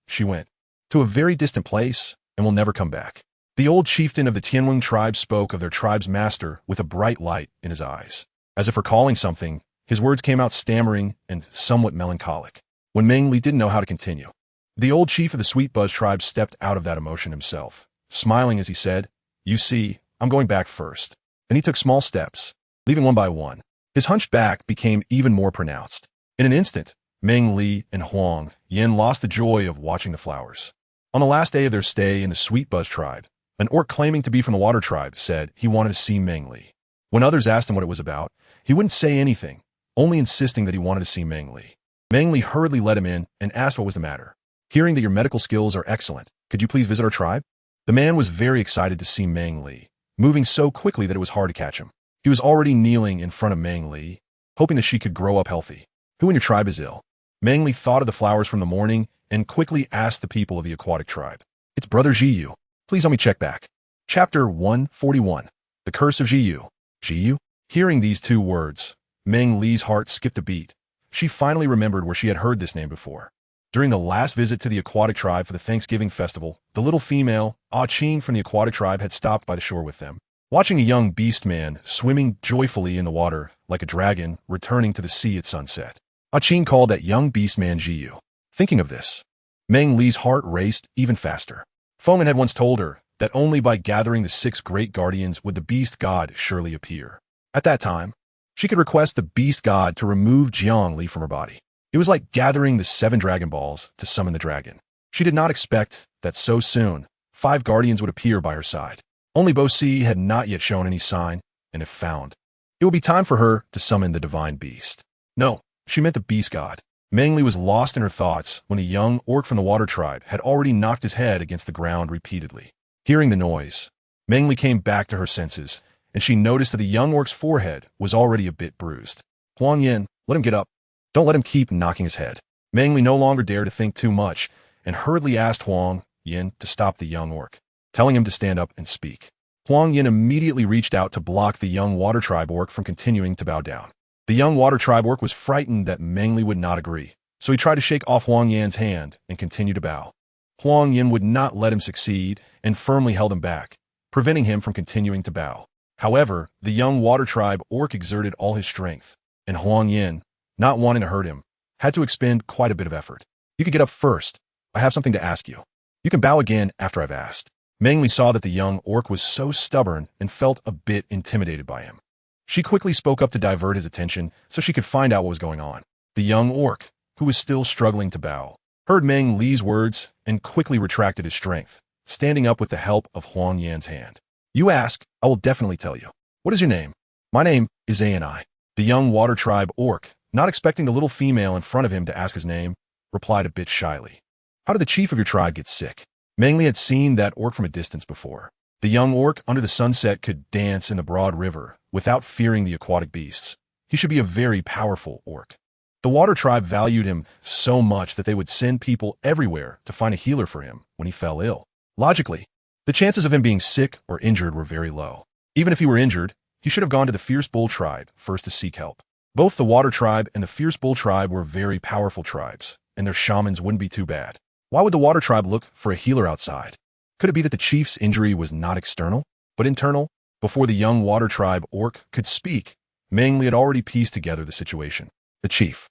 [SPEAKER 1] She went to a very distant place and will never come back. The old chieftain of the Tianwing tribe spoke of their tribe's master with a bright light in his eyes. As if recalling something, his words came out stammering and somewhat melancholic. When Meng Li didn't know how to continue, the old chief of the Sweet Buzz tribe stepped out of that emotion himself, smiling as he said, You see, I'm going back first. And he took small steps, leaving one by one. His hunched back became even more pronounced. In an instant, Meng Li and Huang Yin lost the joy of watching the flowers. On the last day of their stay in the Sweet Buzz tribe, an orc claiming to be from the Water tribe said he wanted to see Meng Li. When others asked him what it was about, he wouldn't say anything, only insisting that he wanted to see Meng Li. Meng Li hurriedly let him in and asked what was the matter. Hearing that your medical skills are excellent, could you please visit our tribe? The man was very excited to see Meng Li, moving so quickly that it was hard to catch him. He was already kneeling in front of Meng Li, hoping that she could grow up healthy. Who in your tribe is ill? Meng Li thought of the flowers from the morning and quickly asked the people of the aquatic tribe. It's Brother Jiyu. Please help me check back. Chapter 141. The Curse of Jiyu. Jiyu? Hearing these two words, Meng Li's heart skipped a beat. She finally remembered where she had heard this name before. During the last visit to the aquatic tribe for the Thanksgiving festival, the little female, Ah-Ching from the aquatic tribe had stopped by the shore with them. Watching a young beastman swimming joyfully in the water like a dragon returning to the sea at sunset, Ah-Ching called that young beastman Jiyu. Thinking of this, Meng Li's heart raced even faster. Foman had once told her that only by gathering the 6 great guardians would the beast god surely appear. At that time, she could request the beast god to remove Jiangli from her body. It was like gathering the 7 Dragon Balls to summon the dragon. She did not expect that so soon 5 guardians would appear by her side. Only Bo Si had not yet shown any sign, and if found, it would be time for her to summon the divine beast. No, she meant the beast god. Meng Li was lost in her thoughts when a young orc from the Water tribe had already knocked his head against the ground repeatedly. Hearing the noise, Meng Li came back to her senses, and she noticed that the young orc's forehead was already a bit bruised. Huang Yin, let him get up. Don't let him keep knocking his head. Meng Li no longer dared to think too much, and hurriedly asked Huang Yin to stop the young orc, telling him to stand up and speak. Huang Yin immediately reached out to block the young Water tribe orc from continuing to bow down. The young Water tribe orc was frightened that Meng Li would not agree, so he tried to shake off Huang Yan's hand and continue to bow. Huang Yin would not let him succeed and firmly held him back, preventing him from continuing to bow. However, the young Water tribe orc exerted all his strength, and Huang Yin, not wanting to hurt him, had to expend quite a bit of effort. You could get up first. I have something to ask you. You can bow again after I've asked. Meng Li saw that the young orc was so stubborn and felt a bit intimidated by him. She quickly spoke up to divert his attention so she could find out what was going on. The young orc, who was still struggling to bow, heard Meng Li's words and quickly retracted his strength, standing up with the help of Huang Yan's hand. You ask, I will definitely tell you. What is your name? My name is Ani. The young Water tribe orc, not expecting the little female in front of him to ask his name, replied a bit shyly. How did the chief of your tribe get sick? Meng Li had seen that orc from a distance before. The young orc under the sunset could dance in the broad river without fearing the aquatic beasts. He should be a very powerful orc. The Water tribe valued him so much that they would send people everywhere to find a healer for him when he fell ill. Logically, the chances of him being sick or injured were very low. Even if he were injured, he should have gone to the Fierce Bull tribe first to seek help. Both the Water tribe and the Fierce Bull tribe were very powerful tribes, and their shamans wouldn't be too bad. Why would the Water tribe look for a healer outside? Could it be that the chief's injury was not external, but internal? Before the young Water tribe orc could speak, Meng Li had already pieced together the situation. The chief.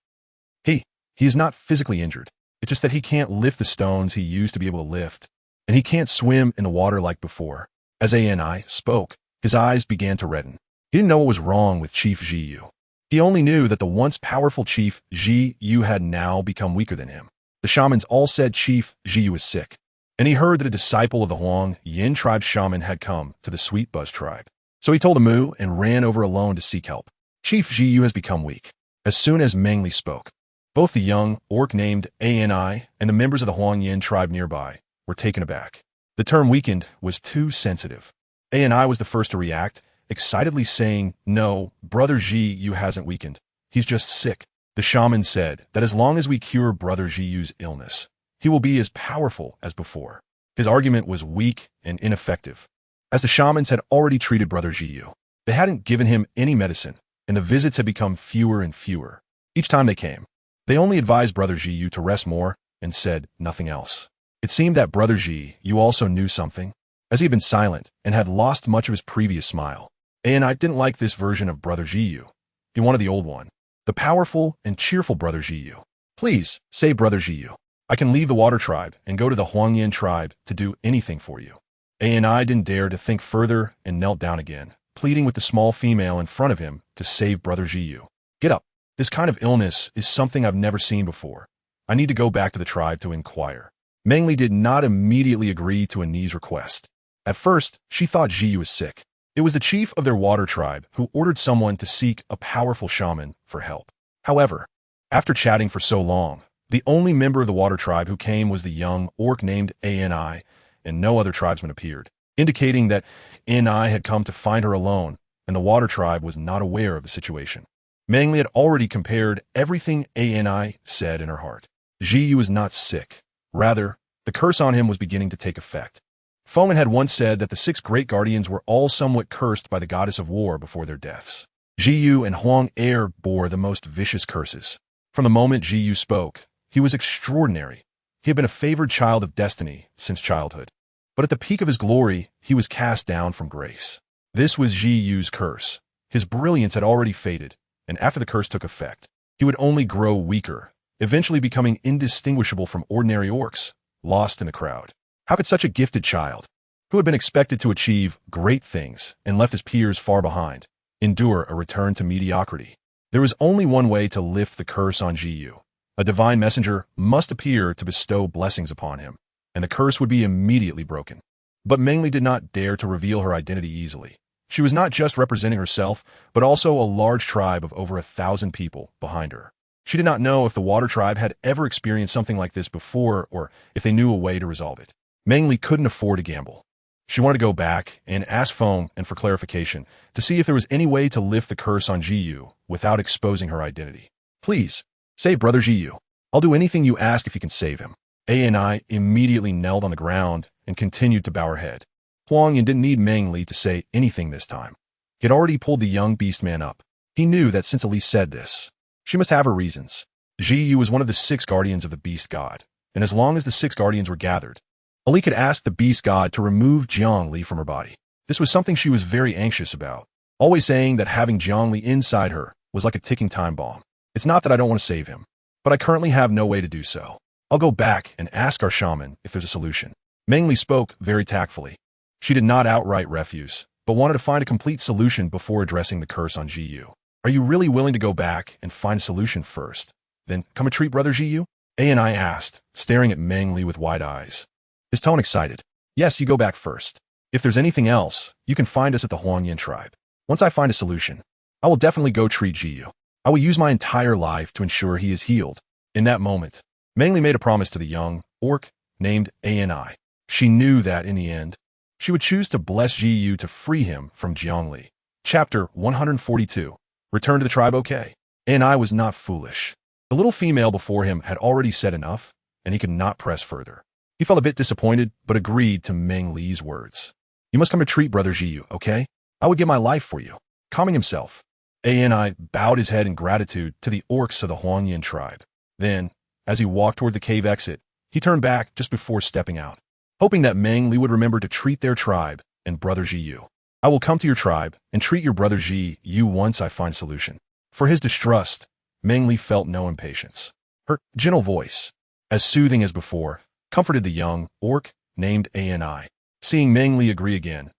[SPEAKER 1] He is not physically injured. It's just that he can't lift the stones he used to be able to lift, and he can't swim in the water like before. As Ani spoke, his eyes began to redden. He didn't know what was wrong with Chief Jiyu. He only knew that the once powerful Chief Jiyu had now become weaker than him. The shamans all said Chief Jiyu was sick, and he heard that a disciple of the Huang Yin tribe shaman had come to the Sweet Buzz tribe. So he told a moo and ran over alone to seek help. Chief Jiyu has become weak. As soon as Meng Li spoke, both the young orc named Ani and the members of the Huang Yin tribe nearby were taken aback. The term weakened was too sensitive. Ani was the first to react, excitedly saying, No, Brother Jiyu hasn't weakened. He's just sick. The shaman said that as long as we cure Brother Jiyu's illness, he will be as powerful as before. His argument was weak and ineffective, as the shamans had already treated Brother Jiyu. They hadn't given him any medicine, and the visits had become fewer and fewer. Each time they came, they only advised Brother Jiyu to rest more and said nothing else. It seemed that Brother Jiyu also knew something, as he had been silent and had lost much of his previous smile. And I didn't like this version of Brother Jiyu. He wanted the old one, the powerful and cheerful Brother Jiyu. Please, say Brother Jiyu. I can leave the Water tribe and go to the Huang Yin tribe to do anything for you. And I didn't dare to think further and knelt down again, pleading with the small female in front of him to save Brother Jiyu. Get up. This kind of illness is something I've never seen before. I need to go back to the tribe to inquire. Meng Li did not immediately agree to Ani's request. At first, she thought Jiyu was sick. It was the chief of their water tribe who ordered someone to seek a powerful shaman for help. However, after chatting for so long, the only member of the water tribe who came was the young orc named Ani, and no other tribesmen appeared, indicating that Ani had come to find her alone, and the water tribe was not aware of the situation. Meng Li had already compared everything Ani said in her heart. Jiyu was not sick. Rather, the curse on him was beginning to take effect. Fomen had once said that the 6 great guardians were all somewhat cursed by the goddess of war before their deaths. Jiyu and Huang Er bore the most vicious curses. From the moment Jiyu spoke, he was extraordinary. He had been a favored child of destiny since childhood. But at the peak of his glory, he was cast down from grace. This was Jiyu's curse. His brilliance had already faded, and after the curse took effect, he would only grow weaker, eventually becoming indistinguishable from ordinary orcs, lost in the crowd. How could such a gifted child, who had been expected to achieve great things and left his peers far behind, endure a return to mediocrity? There was only one way to lift the curse on Jiyu. A divine messenger must appear to bestow blessings upon him, and the curse would be immediately broken. But Meng Li did not dare to reveal her identity easily. She was not just representing herself, but also a large tribe of over 1,000 people behind her. She did not know if the water tribe had ever experienced something like this before or if they knew a way to resolve it. Meng Li couldn't afford to gamble. She wanted to go back and ask Foam and for clarification to see if there was any way to lift the curse on Jiyu without exposing her identity. Please, save Brother Jiyu. I'll do anything you ask if you can save him. Ani immediately knelt on the ground and continued to bow her head. Huang Yan didn't need Meng Li to say anything this time. He had already pulled the young beastman up. He knew that since Elise said this, she must have her reasons. Jiyu was one of the 6 guardians of the beast god, and as long as the 6 guardians were gathered, Ali could ask the beast god to remove Jiangli from her body. This was something she was very anxious about, always saying that having Jiangli inside her was like a ticking time bomb. It's not that I don't want to save him, but I currently have no way to do so. I'll go back and ask our shaman if there's a solution. Meng Li spoke very tactfully. She did not outright refuse, but wanted to find a complete solution before addressing the curse on Jiyu. Are you really willing to go back and find a solution first, then come and treat Brother Jiyu? Ani asked, staring at Meng Li with wide eyes. His tone excited. Yes, you go back first. If there's anything else, you can find us at the Huangyan tribe. Once I find a solution, I will definitely go treat Jiyu. I will use my entire life to ensure he is healed. In that moment, Meng Li made a promise to the young orc named Ani. She knew that in the end, she would choose to bless Jiyu to free him from Jiangli. Chapter 142. Return to the tribe okay. Ani was not foolish. The little female before him had already said enough, and he could not press further. He felt a bit disappointed, but agreed to Meng Li's words. You must come to treat Brother Jiyu, okay? I would give my life for you. Calming himself, Ani bowed his head in gratitude to the orcs of the Huangyan tribe. Then, as he walked toward the cave exit, he turned back just before stepping out, hoping that Meng Li would remember to treat their tribe and Brother Jiyu. I will come to your tribe and treat your Brother Jiyu once I find a solution. For his distrust, Meng Li felt no impatience. Her gentle voice, as soothing as before, comforted the young orc named Ani. Seeing Meng Li agree again,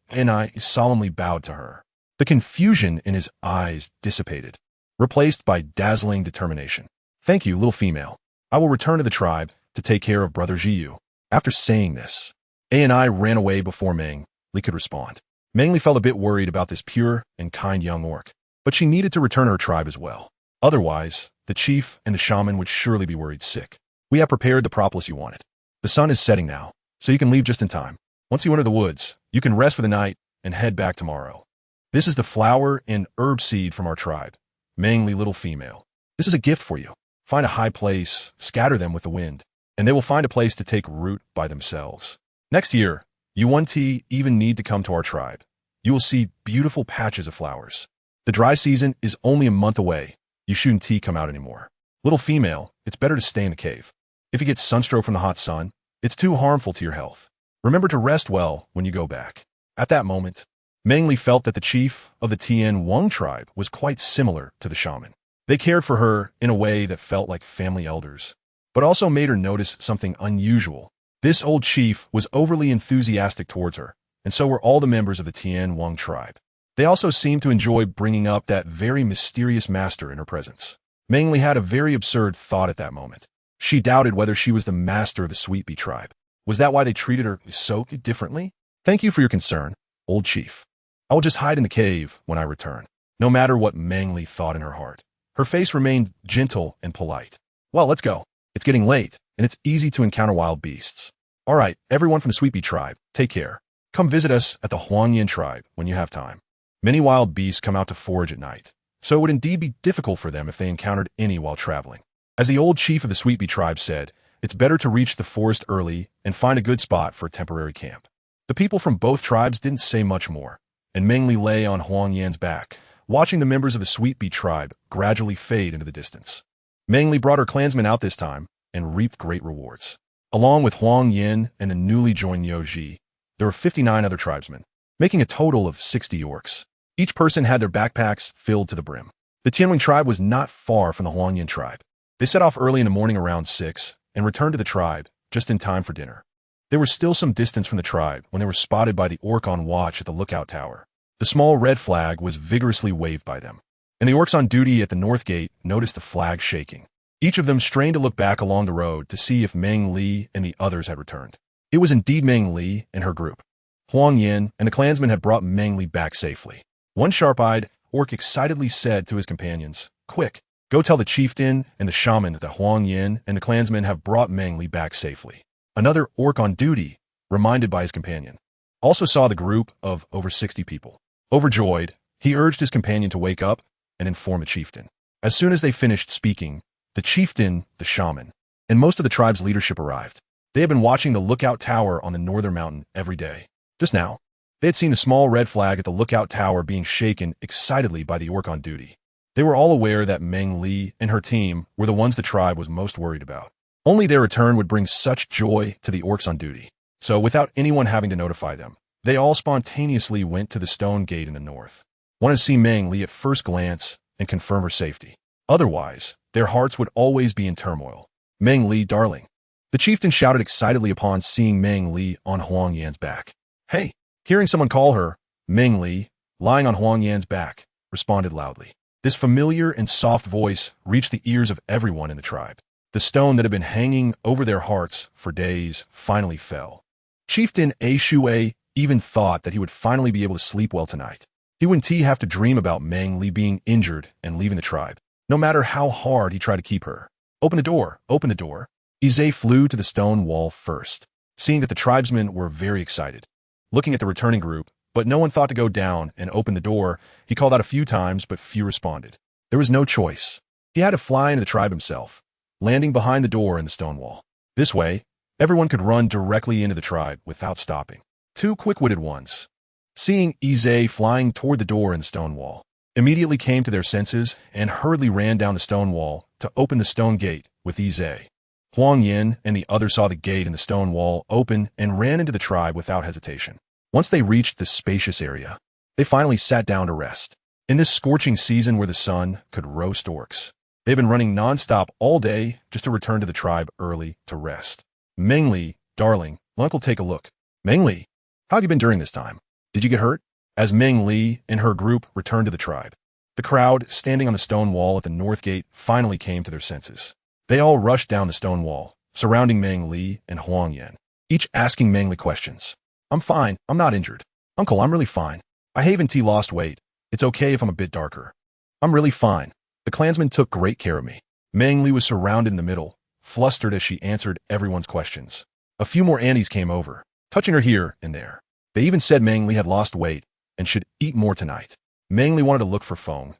[SPEAKER 1] Ani solemnly bowed to her. The confusion in his eyes dissipated, replaced by dazzling determination. Thank you, little female. I will return to the tribe to take care of Brother Jiyu. After saying this, Ani ran away before Meng Li could respond. Meng Li felt a bit worried about this pure and kind young orc, but she needed to return to her tribe as well. Otherwise, the chief and the shaman would surely be worried sick. We have prepared the propolis you wanted. The sun is setting now, so you can leave just in time. Once you enter the woods, you can rest for the night and head back tomorrow. This is the flower and herb seed from our tribe. Meng Li, little female. This is a gift for you. Find a high place, scatter them with the wind, and they will find a place to take root by themselves. Next year, you won't even need to come to our tribe. You will see beautiful patches of flowers. The dry season is only a month away. You shouldn't come out anymore. Little female, it's better to stay in the cave. If you get sunstroke from the hot sun, it's too harmful to your health. Remember to rest well when you go back. At that moment, Meng Li felt that the chief of the Tian Wang tribe was quite similar to the shaman. They cared for her in a way that felt like family elders, but also made her notice something unusual. This old chief was overly enthusiastic towards her, and so were all the members of the Tian Wang tribe. They also seemed to enjoy bringing up that very mysterious master in her presence. Meng Li had a very absurd thought at that moment. She doubted whether she was the master of the Sweet Bee tribe. Was that why they treated her so differently? Thank you for your concern, old chief. I will just hide in the cave when I return. No matter what Meng Li thought in her heart, her face remained gentle and polite. Well, let's go. It's getting late, and it's easy to encounter wild beasts. All right, everyone from the Sweet Bee tribe, take care. Come visit us at the Huangyan tribe when you have time. Many wild beasts come out to forage at night, so it would indeed be difficult for them if they encountered any while traveling. As the old chief of the Sweet Bee tribe said, it's better to reach the forest early and find a good spot for a temporary camp. The people from both tribes didn't say much more, and Meng Li lay on Huang Yan's back, watching the members of the Sweet Bee tribe gradually fade into the distance. Meng Li brought her clansmen out this time and reaped great rewards. Along with Huang Yan and the newly joined Ji, there were 59 other tribesmen, making a total of 60 orcs. Each person had their backpacks filled to the brim. The Tianwing tribe was not far from the Huang Yan tribe. They set off early in the morning around 6 and returned to the tribe just in time for dinner. They were still some distance from the tribe when they were spotted by the orc on watch at the lookout tower. The small red flag was vigorously waved by them, and the orcs on duty at the north gate noticed the flag shaking. Each of them strained to look back along the road to see if Meng Li and the others had returned. It was indeed Meng Li and her group. Huang Yin and the clansmen had brought Meng Li back safely. One sharp-eyed orc excitedly said to his companions, "Quick, go tell the chieftain and the shaman that the Huang Yin and the clansmen have brought Meng Li back safely." Another orc on duty, reminded by his companion, also saw the group of over 60 people. Overjoyed, he urged his companion to wake up and inform the chieftain. As soon as they finished speaking, the chieftain, the shaman, and most of the tribe's leadership arrived. They had been watching the lookout tower on the northern mountain every day. Just now, they had seen the small red flag at the lookout tower being shaken excitedly by the orc on duty. They were all aware that Meng Li and her team were the ones the tribe was most worried about. Only their return would bring such joy to the orcs on duty. So without anyone having to notify them, they all spontaneously went to the stone gate in the north, wanted to see Meng Li at first glance and confirm her safety. Otherwise, their hearts would always be in turmoil. "Meng Li, darling." The chieftain shouted excitedly upon seeing Meng Li on Huang Yan's back. "Hey!" Hearing someone call her, Meng Li, lying on Huang Yan's back, responded loudly. This familiar and soft voice reached the ears of everyone in the tribe. The stone that had been hanging over their hearts for days finally fell. Chieftain A Shui even thought that he would finally be able to sleep well tonight. He wouldn't have to dream about Meng Li being injured and leaving the tribe, no matter how hard he tried to keep her. "Open the door! Open the door!" Izay flew to the stone wall first, seeing that the tribesmen were very excited. Looking at the returning group, but no one thought to go down and open the door, he called out a few times, but few responded. There was no choice. He had to fly into the tribe himself, landing behind the door in the stone wall. This way, everyone could run directly into the tribe without stopping. Two quick-witted ones, seeing Izay flying toward the door in the stone wall, immediately came to their senses and hurriedly ran down the stone wall to open the stone gate with Izay. Huang Yin and the others saw the gate in the stone wall open and ran into the tribe without hesitation. Once they reached the spacious area, they finally sat down to rest. In this scorching season where the sun could roast orcs, they've been running nonstop all day just to return to the tribe early to rest. "Meng Li, darling, will Uncle take a look?" "Meng Li, how have you been during this time? Did you get hurt?" As Meng Li and her group returned to the tribe, the crowd standing on the stone wall at the north gate finally came to their senses. They all rushed down the stone wall, surrounding Meng Li and Huang Yan, each asking Meng Li questions. "I'm fine. I'm not injured. Uncle, I'm really fine. I haven't lost weight. It's okay if I'm a bit darker. I'm really fine. The clansmen took great care of me." Meng Li was surrounded in the middle, flustered as she answered everyone's questions. A few more aunties came over, touching her here and there. They even said Meng Li had lost weight and should eat more tonight. Meng Li wanted to look for Feng,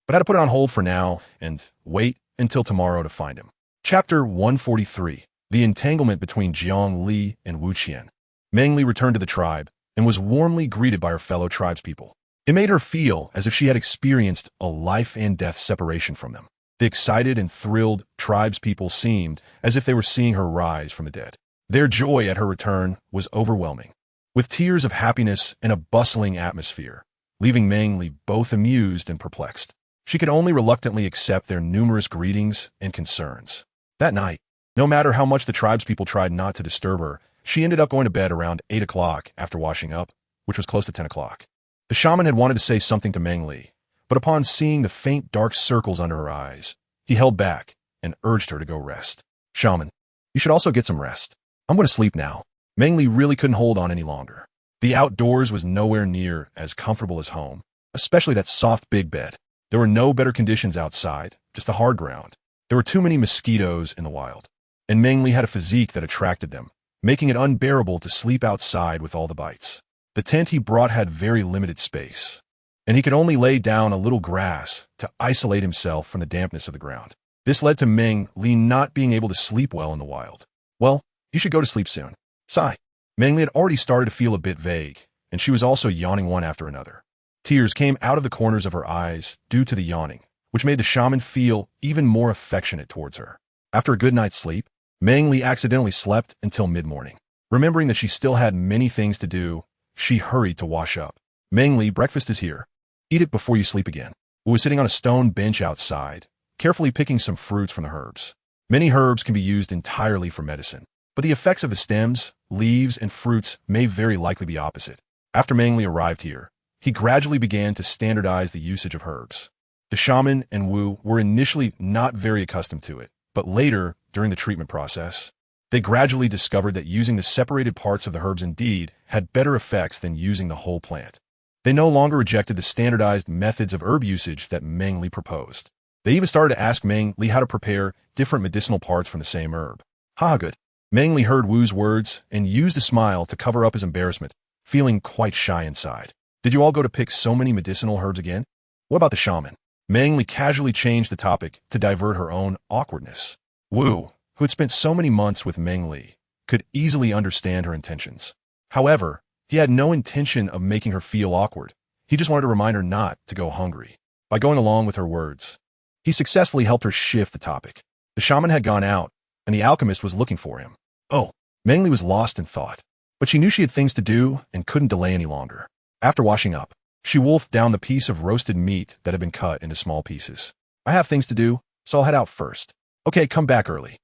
[SPEAKER 1] but had to put it on hold for now and wait until tomorrow to find him. Chapter 143. The Entanglement Between Jiang Li and Wu Qian. Meng Li returned to the tribe and was warmly greeted by her fellow tribespeople. It made her feel as if she had experienced a life-and-death separation from them. The excited and thrilled tribespeople seemed as if they were seeing her rise from the dead. Their joy at her return was overwhelming, with tears of happiness and a bustling atmosphere, leaving Meng Li both amused and perplexed. She could only reluctantly accept their numerous greetings and concerns. That night, no matter how much the tribespeople tried not to disturb her, she ended up going to bed around 8 o'clock after washing up, which was close to 10 o'clock. The shaman had wanted to say something to Meng Li, but upon seeing the faint dark circles under her eyes, he held back and urged her to go rest. Shaman, you should also get some rest. I'm going to sleep now. Meng Li really couldn't hold on any longer. The outdoors was nowhere near as comfortable as home, especially that soft big bed. There were no better conditions outside, just the hard ground. There were too many mosquitoes in the wild, and Meng Li had a physique that attracted them, making it unbearable to sleep outside with all the bites. The tent he brought had very limited space, and he could only lay down a little grass to isolate himself from the dampness of the ground. This led to Meng Li not being able to sleep well in the wild. Well, you should go to sleep soon. Sigh. Meng Li had already started to feel a bit vague, and she was also yawning one after another. Tears came out of the corners of her eyes due to the yawning, which made the shaman feel even more affectionate towards her. After a good night's sleep, Meng Li accidentally slept until mid-morning. Remembering that she still had many things to do, she hurried to wash up. Meng Li, breakfast is here. Eat it before you sleep again. Wu was sitting on a stone bench outside, carefully picking some fruits from the herbs. Many herbs can be used entirely for medicine, but the effects of the stems, leaves, and fruits may very likely be opposite. After Meng Li arrived here, he gradually began to standardize the usage of herbs. The shaman and Wu were initially not very accustomed to it, but later, during the treatment process, they gradually discovered that using the separated parts of the herbs indeed had better effects than using the whole plant. They no longer rejected the standardized methods of herb usage that Meng Li proposed. They even started to ask Meng Li how to prepare different medicinal parts from the same herb. Haha, good. Meng Li heard Wu's words and used a smile to cover up his embarrassment, feeling quite shy inside. Did you all go to pick so many medicinal herbs again? What about the shaman? Meng Li casually changed the topic to divert her own awkwardness. Wu, who had spent so many months with Meng Li, could easily understand her intentions. However, he had no intention of making her feel awkward. He just wanted to remind her not to go hungry. By going along with her words, he successfully helped her shift the topic. The shaman had gone out, and the alchemist was looking for him. Oh, Meng Li was lost in thought, but she knew she had things to do and couldn't delay any longer. After washing up, she wolfed down the piece of roasted meat that had been cut into small pieces. I have things to do, so I'll head out first. Okay, come back early.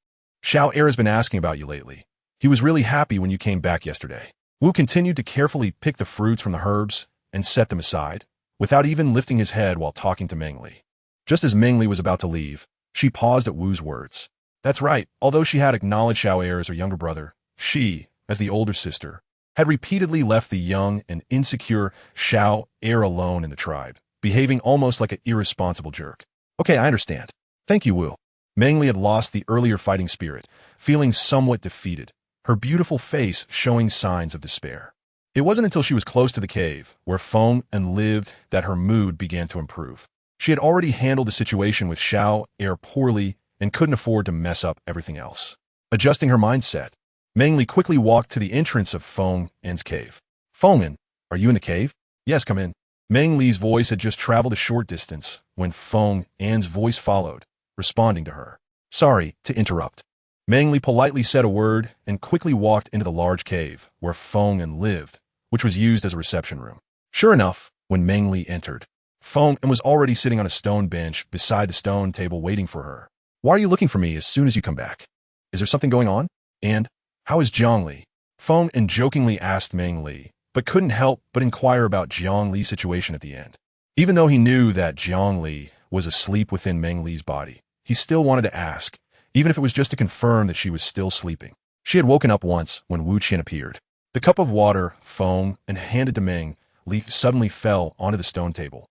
[SPEAKER 1] Xiao Er has been asking about you lately. He was really happy when you came back yesterday. Wu continued to carefully pick the fruits from the herbs and set them aside, without even lifting his head while talking to Meng Li. Just as Meng Li was about to leave, she paused at Wu's words. That's right, although she had acknowledged Xiao Er as her younger brother, she, as the older sister, had repeatedly left the young and insecure Xiao Er alone in the tribe, behaving almost like an irresponsible jerk. Okay, I understand. Thank you, Wu. Meng Li had lost the earlier fighting spirit, feeling somewhat defeated, her beautiful face showing signs of despair. It wasn't until she was close to the cave, where Feng and lived, that her mood began to improve. She had already handled the situation with Xiao Er poorly and couldn't afford to mess up everything else. Adjusting her mindset, Meng Li quickly walked to the entrance of Feng En's cave. Feng, are you in the cave? Yes, come in. Meng Li's voice had just traveled a short distance when Feng En's voice followed, responding to her. Sorry to interrupt. Meng Li politely said a word and quickly walked into the large cave where Feng En lived, which was used as a reception room. Sure enough, when Meng Li entered, Feng En was already sitting on a stone bench beside the stone table waiting for her. Why are you looking for me as soon as you come back? Is there something going on? And how is Li? Feng En jokingly asked Meng Li, but couldn't help but inquire about Li's situation at the end. Even though he knew that Li was asleep within Meng Li's body, he still wanted to ask, even if it was just to confirm that she was still sleeping. She had woken up once when Wu Qian appeared. The cup of water Feng En handed to Meng Li suddenly fell onto the stone table,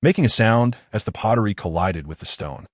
[SPEAKER 1] making a sound as the pottery collided with the stone.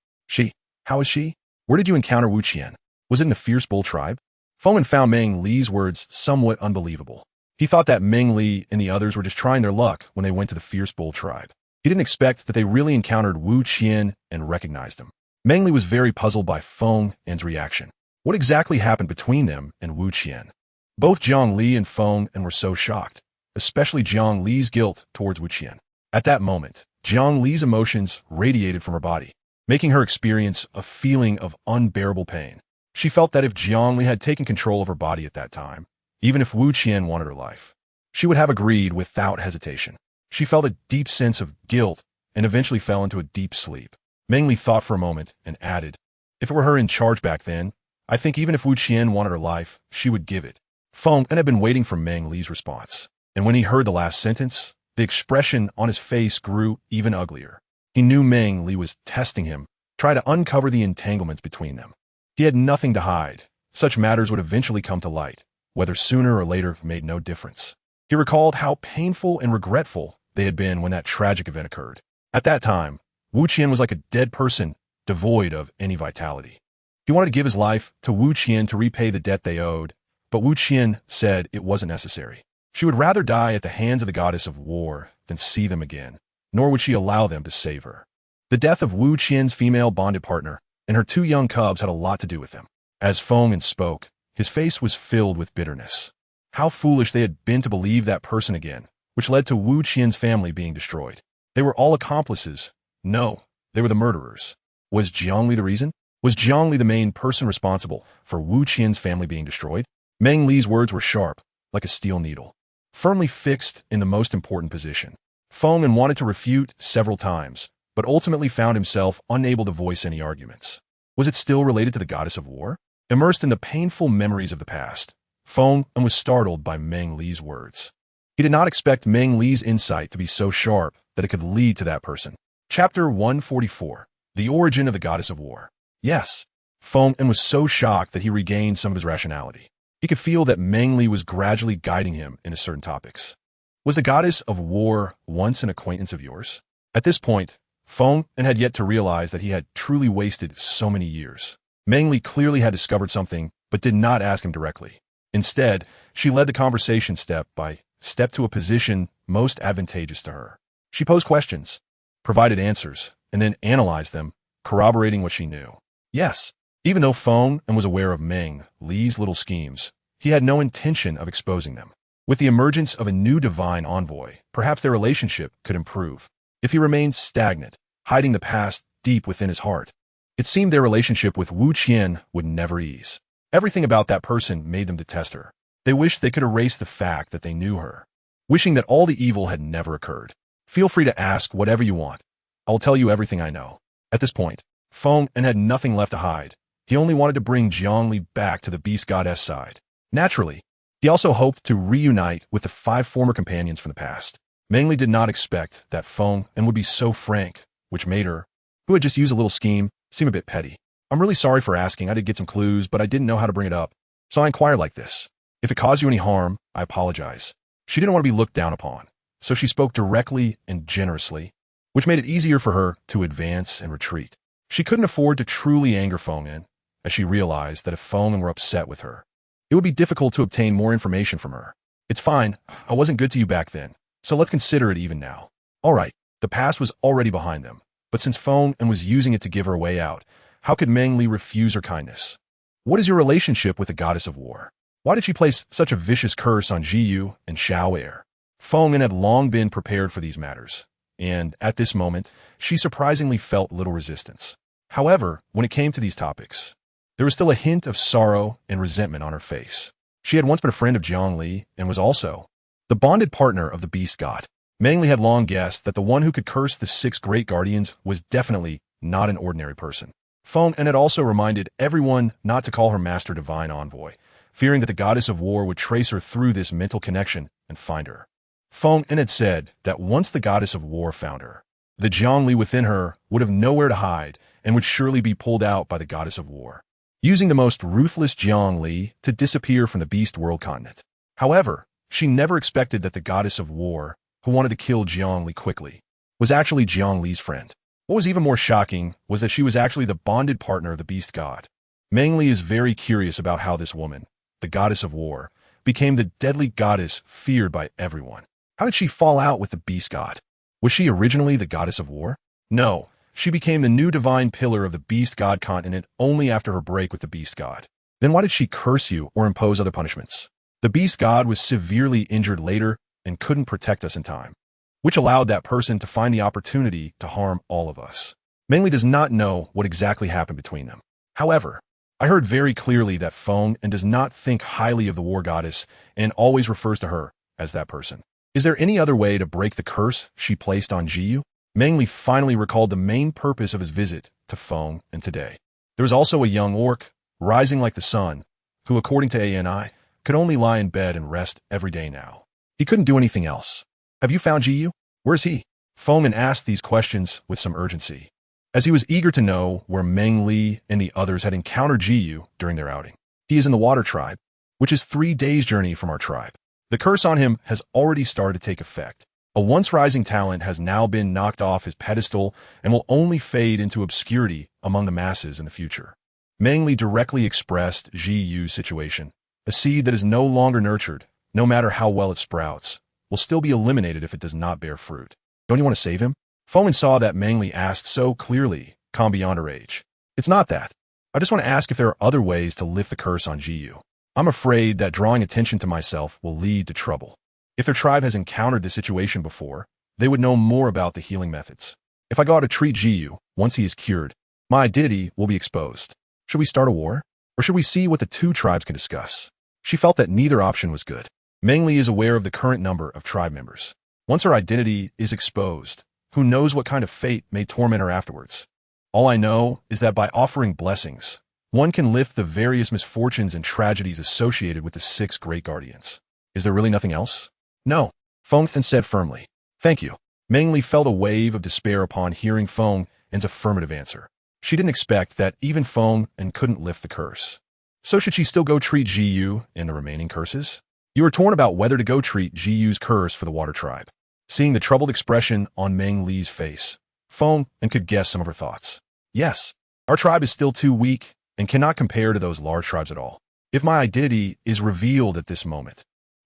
[SPEAKER 1] How is she? Where did you encounter Wu Qian? Was it in the Fierce Bull tribe? Feng En found Meng Li's words somewhat unbelievable. He thought that Meng Li and the others were just trying their luck when they went to the Fierce Bull tribe. He didn't expect that they really encountered Wu Qian and recognized him. Meng Li was very puzzled by Feng En's reaction. What exactly happened between them and Wu Qian? Both Li and Feng En were so shocked, especially Li's guilt towards Wu Qian. At that moment, Li's emotions radiated from her body, making her experience a feeling of unbearable pain. She felt that if Li had taken control of her body at that time, even if Wu Qian wanted her life, she would have agreed without hesitation. She felt a deep sense of guilt and eventually fell into a deep sleep. Meng Li thought for a moment and added, if it were her in charge back then, I think even if Wu Qian wanted her life, she would give it. Feng En had been waiting for Meng Li's response, and when he heard the last sentence, the expression on his face grew even uglier. He knew Meng Li was testing him, trying to uncover the entanglements between them. He had nothing to hide. Such matters would eventually come to light. Whether sooner or later made no difference. He recalled how painful and regretful they had been when that tragic event occurred. At that time, Wu Qian was like a dead person, devoid of any vitality. He wanted to give his life to Wu Qian to repay the debt they owed, but Wu Qian said it wasn't necessary. She would rather die at the hands of the goddess of war than see them again, nor would she allow them to save her. The death of Wu Qian's female bonded partner and her 2 young cubs had a lot to do with them. As Feng spoke, his face was filled with bitterness. How foolish they had been to believe that person again, which led to Wu Qian's family being destroyed. They were all accomplices. No, they were the murderers. Was Jiangli the reason? Was Jiangli the main person responsible for Wu Qian's family being destroyed? Meng Li's words were sharp, like a steel needle, firmly fixed in the most important position. Feng wanted to refute several times, but ultimately found himself unable to voice any arguments. Was it still related to the goddess of war? Immersed in the painful memories of the past, Feng was startled by Meng Li's words. He did not expect Meng Li's insight to be so sharp that it could lead to that person. Chapter 144. The Origin of the Goddess of War. Yes, Feng was so shocked that he regained some of his rationality. He could feel that Meng Li was gradually guiding him into certain topics. Was the goddess of war once an acquaintance of yours? At this point, Feng had yet to realize that he had truly wasted so many years. Meng Li clearly had discovered something, but did not ask him directly. Instead, she led the conversation step by step to a position most advantageous to her. She posed questions, provided answers, and then analyzed them, corroborating what she knew. Yes, even though Feng was aware of Meng Li's little schemes, he had no intention of exposing them. With the emergence of a new divine envoy, perhaps their relationship could improve. If he remained stagnant, hiding the past deep within his heart, it seemed their relationship with Wu Qian would never ease. Everything about that person made them detest her. They wished they could erase the fact that they knew her, wishing that all the evil had never occurred. Feel free to ask whatever you want. I will tell you everything I know. At this point, Feng had nothing left to hide. He only wanted to bring Jiangli back to the beast goddess side. Naturally, he also hoped to reunite with the 5 former companions from the past. Meng Li did not expect that Feng would be so frank, which made her, who had just used a little scheme, seem a bit petty. I'm really sorry for asking. I did get some clues, but I didn't know how to bring it up, so I inquired like this. If it caused you any harm, I apologize. She didn't want to be looked down upon, so she spoke directly and generously, which made it easier for her to advance and retreat. She couldn't afford to truly anger Feng, as she realized that if Feng were upset with her, it would be difficult to obtain more information from her. It's fine. I wasn't good to you back then, so let's consider it even now. All right, the past was already behind them, but since Feng was using it to give her a way out, how could Meng Li refuse her kindness? What is your relationship with the goddess of war? Why did she place such a vicious curse on Jiyu and Xiao'er? Feng had long been prepared for these matters, and at this moment, she surprisingly felt little resistance. However, when it came to these topics, there was still a hint of sorrow and resentment on her face. She had once been a friend of Jiangli and was also the bonded partner of the beast god. Meng Li had long guessed that the one who could curse the 6 great guardians was definitely not an ordinary person. Feng had also reminded everyone not to call her master divine envoy, fearing that the goddess of war would trace her through this mental connection and find her. Feng had said that once the goddess of war found her, the Jiangli within her would have nowhere to hide and would surely be pulled out by the goddess of war, using the most ruthless Jiangli to disappear from the beast world continent. However, she never expected that the goddess of war, who wanted to kill Jiangli quickly, was actually Jiangli's friend. What was even more shocking was that she was actually the bonded partner of the beast god. Meng Li is very curious about how this woman, the goddess of war, became the deadly goddess feared by everyone. How did she fall out with the beast god? Was she originally the goddess of war? No, she became the new divine pillar of the beast god continent only after her break with the beast god. Then why did she curse you or impose other punishments? The beast god was severely injured later and couldn't protect us in time, which allowed that person to find the opportunity to harm all of us. Meng Li does not know what exactly happened between them. However, I heard very clearly that Feng does not think highly of the war goddess and always refers to her as that person. Is there any other way to break the curse she placed on Jiyu? Meng Li finally recalled the main purpose of his visit to Feng today. There was also a young orc, rising like the sun, who, according to ANI, could only lie in bed and rest every day now. He couldn't do anything else. Have you found Jiyu? Where is he? Feng asked these questions with some urgency. as he was eager to know where Meng Li and the others had encountered Jiyu during their outing. He is in the water tribe, which is 3 days' journey from our tribe. The curse on him has already started to take effect. A once rising talent has now been knocked off his pedestal and will only fade into obscurity among the masses in the future. Meng Li directly expressed Jiyu's situation. A seed that is no longer nurtured, no matter how well it sprouts, will still be eliminated if it does not bear fruit. Don't you want to save him? Foman saw that Meng Li asked so clearly, calm beyond her age. It's not that. I just want to ask if there are other ways to lift the curse on Jiyu. I'm afraid that drawing attention to myself will lead to trouble. If their tribe has encountered this situation before, they would know more about the healing methods. If I go out to treat Jiyu, once he is cured, my identity will be exposed. Should we start a war? Or should we see what the 2 tribes can discuss? She felt that neither option was good. Meng Li is aware of the current number of tribe members. Once her identity is exposed, who knows what kind of fate may torment her afterwards? All I know is that by offering blessings, one can lift the various misfortunes and tragedies associated with the 6 great guardians. Is there really nothing else? No, Feng then said firmly. Thank you. Meng Li felt a wave of despair upon hearing Feng An's affirmative answer. She didn't expect that even Feng An couldn't lift the curse. So should she still go treat Jiyu and the remaining curses? You were torn about whether to go treat Jiyu's curse for the water tribe. Seeing the troubled expression on Meng Li's face, Feng An could guess some of her thoughts. Yes, our tribe is still too weak and cannot compare to those large tribes at all. If my identity is revealed at this moment,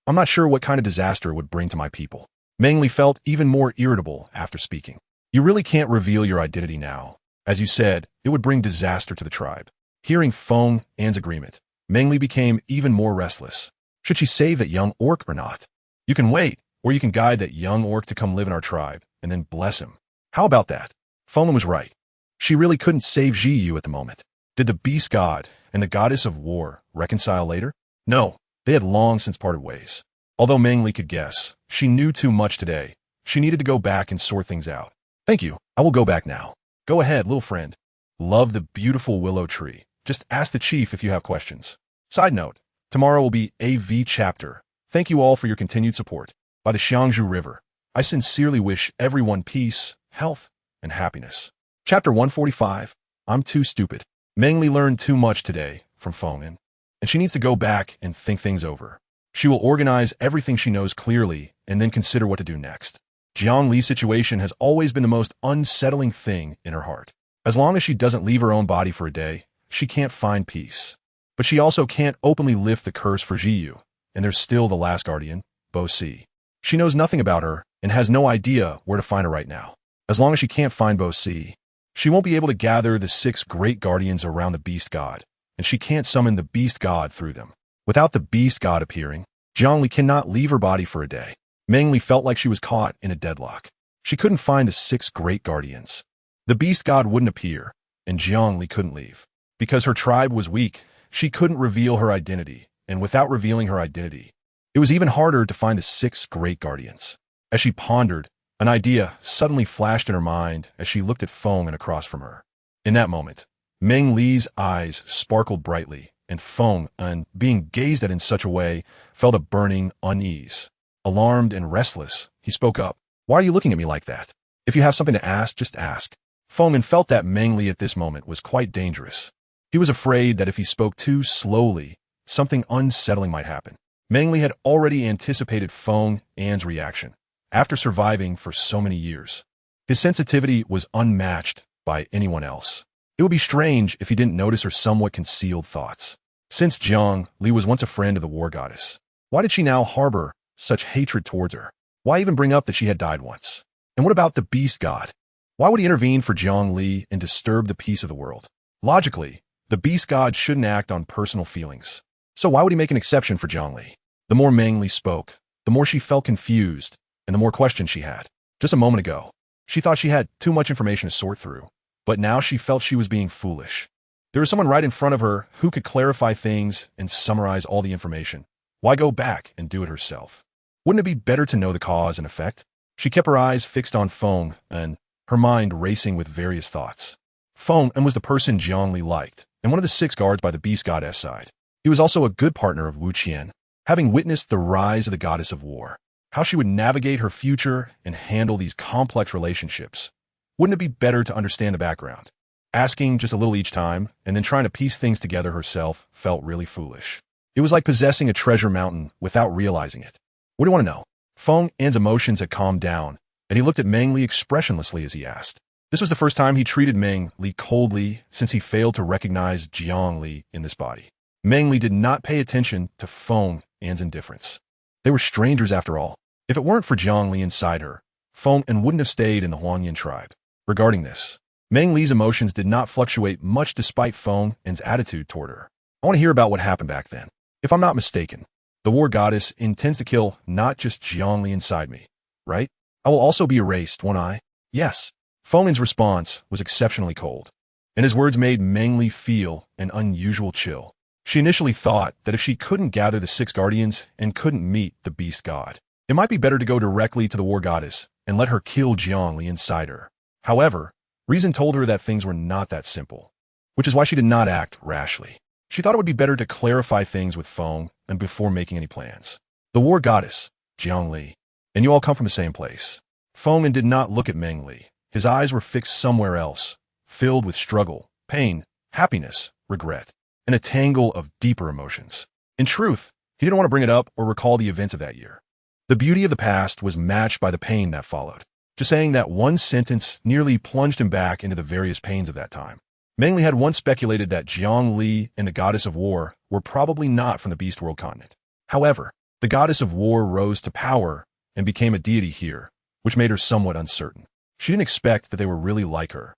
[SPEAKER 1] I'm not sure what kind of disaster it would bring to my people. Meng Li felt even more irritable after speaking. You really can't reveal your identity now. As you said, it would bring disaster to the tribe. Hearing Feng An's agreement, Meng Li became even more restless. Should she save that young orc or not? You can wait, or you can guide that young orc to come live in our tribe, and then bless him. How about that? Feng was right. She really couldn't save Jiyu at the moment. Did the beast god and the goddess of war reconcile later? No, they had long since parted ways. Although Meng Li could guess, she knew too much today. She needed to go back and sort things out. Thank you, I will go back now. Go ahead, little friend. Love the beautiful willow tree. Just ask the chief if you have questions. Side note, tomorrow will be AV chapter. Thank you all for your continued support. By the Xiangzhu River, I sincerely wish everyone peace, health, and happiness. Chapter 145, I'm too stupid. Meng Li learned too much today from Feng An, and she needs to go back and think things over. She will organize everything she knows clearly and then consider what to do next. Jiang Li's situation has always been the most unsettling thing in her heart. As long as she doesn't leave her own body for a day, she can't find peace. But she also can't openly lift the curse for Jiyu, and there's still the last guardian, Bo Si. She knows nothing about her and has no idea where to find her right now. As long as she can't find Bo Si, she won't be able to gather the 6 great guardians around the beast god, and she can't summon the beast god through them. Without the beast god appearing, Jiang Li cannot leave her body for a day. Meng Li felt like she was caught in a deadlock. She couldn't find the 6 great guardians. The beast god wouldn't appear, and Jiang Li couldn't leave. Because her tribe was weak, she couldn't reveal her identity, and without revealing her identity, it was even harder to find the 6 great guardians. As she pondered, an idea suddenly flashed in her mind as she looked at Feng An across from her. In that moment, Meng Li's eyes sparkled brightly, and Feng An, being gazed at in such a way, felt a burning unease. Alarmed and restless, he spoke up. Why are you looking at me like that? If you have something to ask, just ask. Feng An felt that Meng Li at this moment was quite dangerous. He was afraid that if he spoke too slowly, something unsettling might happen. Meng Li had already anticipated Feng An's reaction. After surviving for so many years, his sensitivity was unmatched by anyone else. It would be strange if he didn't notice her somewhat concealed thoughts. Since Jiang Li was once a friend of the war goddess, why did she now harbor such hatred towards her? Why even bring up that she had died once? And what about the beast god? Why would he intervene for Jiang Li and disturb the peace of the world? Logically, the beast god shouldn't act on personal feelings. So why would he make an exception for Jiang Li? The more Meng Li spoke, the more she felt confused, and the more questions she had. Just a moment ago, she thought she had too much information to sort through, but now she felt she was being foolish. There was someone right in front of her who could clarify things and summarize all the information. Why go back and do it herself? Wouldn't it be better to know the cause and effect? She kept her eyes fixed on Feng An, her mind racing with various thoughts. Feng An was the person Jiang Li liked, and one of the 6 guards by the beast goddess side. He was also a good partner of Wu Qian, having witnessed the rise of the goddess of war. How she would navigate her future and handle these complex relationships Wouldn't it be better to understand the background? Asking just a little each time, and then trying to piece things together herself felt really foolish. It was like possessing a treasure mountain without realizing it. What do you want to know? Feng An's emotions had calmed down, and he looked at Meng Li expressionlessly as he asked. This was the first time he treated Meng Li coldly since he failed to recognize Jiang Li in this body. Meng Li did not pay attention to Feng An's indifference. They were strangers after all. If it weren't for Jiang Li inside her, Feng An wouldn't have stayed in the Huangyan tribe. Regarding this, Meng Li's emotions did not fluctuate much despite Feng An's attitude toward her. I want to hear about what happened back then. If I'm not mistaken, the war goddess intends to kill not just Jiang Li inside me, right? I will also be erased, won't I? Yes. Feng An's response was exceptionally cold, and his words made Meng Li feel an unusual chill. She initially thought that if she couldn't gather the 6 guardians and couldn't meet the beast god, it might be better to go directly to the war goddess and let her kill Jiang Li inside her. However, reason told her that things were not that simple, which is why she did not act rashly. She thought it would be better to clarify things with Feng and before making any plans. The war goddess, Jiang Li, and you all come from the same place. Feng An did not look at Meng Li. His eyes were fixed somewhere else, filled with struggle, pain, happiness, regret, and a tangle of deeper emotions. In truth, he didn't want to bring it up or recall the events of that year. The beauty of the past was matched by the pain that followed. Just saying that one sentence nearly plunged him back into the various pains of that time. Meng Li had once speculated that Jiang Li and the goddess of war were probably not from the Beast World continent. However, the goddess of war rose to power and became a deity here, which made her somewhat uncertain. She didn't expect that they were really like her,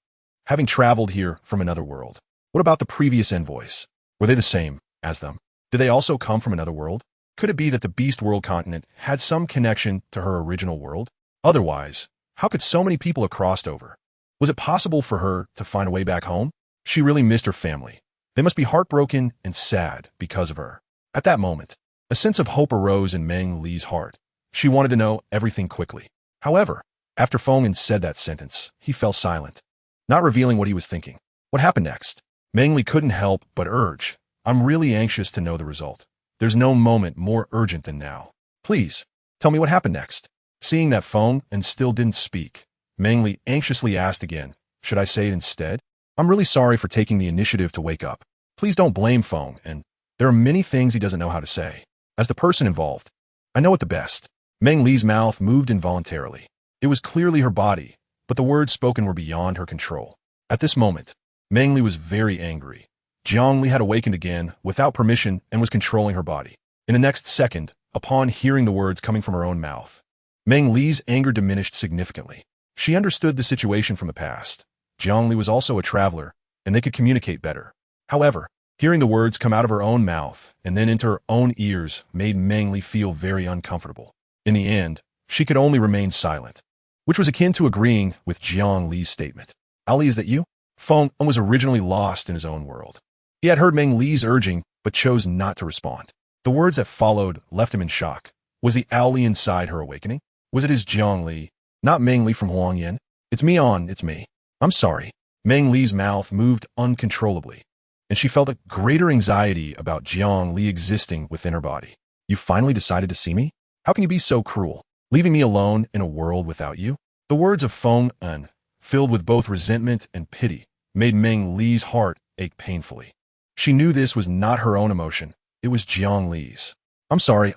[SPEAKER 1] having traveled here from another world. What about the previous envoys? Were they the same as them? Did they also come from another world? Could it be that the Beast World continent had some connection to her original world? Otherwise, how could so many people have crossed over? Was it possible for her to find a way back home? She really missed her family. They must be heartbroken and sad because of her. At that moment, a sense of hope arose in Meng Li's heart. She wanted to know everything quickly. However, after Feng An said that sentence, he fell silent, not revealing what he was thinking. What happened next? Meng Li couldn't help but urge, I'm really anxious to know the result. There's no moment more urgent than now. Please, tell me what happened next. Seeing that Feng An still didn't speak, Meng Li anxiously asked again, should I say it instead? I'm really sorry for taking the initiative to wake up. Please don't blame Feng An. There are many things he doesn't know how to say. As the person involved, I know it the best. Meng Li's mouth moved involuntarily. It was clearly her body, but the words spoken were beyond her control. At this moment, Meng Li was very angry. Jiang Li had awakened again without permission and was controlling her body. In the next second, upon hearing the words coming from her own mouth, Meng Li's anger diminished significantly. She understood the situation from the past. Jiang Li was also a traveler, and they could communicate better. However, hearing the words come out of her own mouth and then into her own ears made Meng Li feel very uncomfortable. In the end, she could only remain silent, which was akin to agreeing with Jiang Li's statement. Ali, is that you? Feng An was originally lost in his own world. He had heard Meng Li's urging, but chose not to respond. The words that followed left him in shock. Was the Ali inside her awakening? Was it his Jiang Li, not Meng Li from Huangyan? It's me on, it's me. I'm sorry. Meng Li's mouth moved uncontrollably, and she felt a greater anxiety about Jiang Li existing within her body. You finally decided to see me? How can you be so cruel, leaving me alone in a world without you? The words of Feng An, filled with both resentment and pity, made Meng Li's heart ache painfully. She knew this was not her own emotion. It was Jiang Li's. I'm sorry.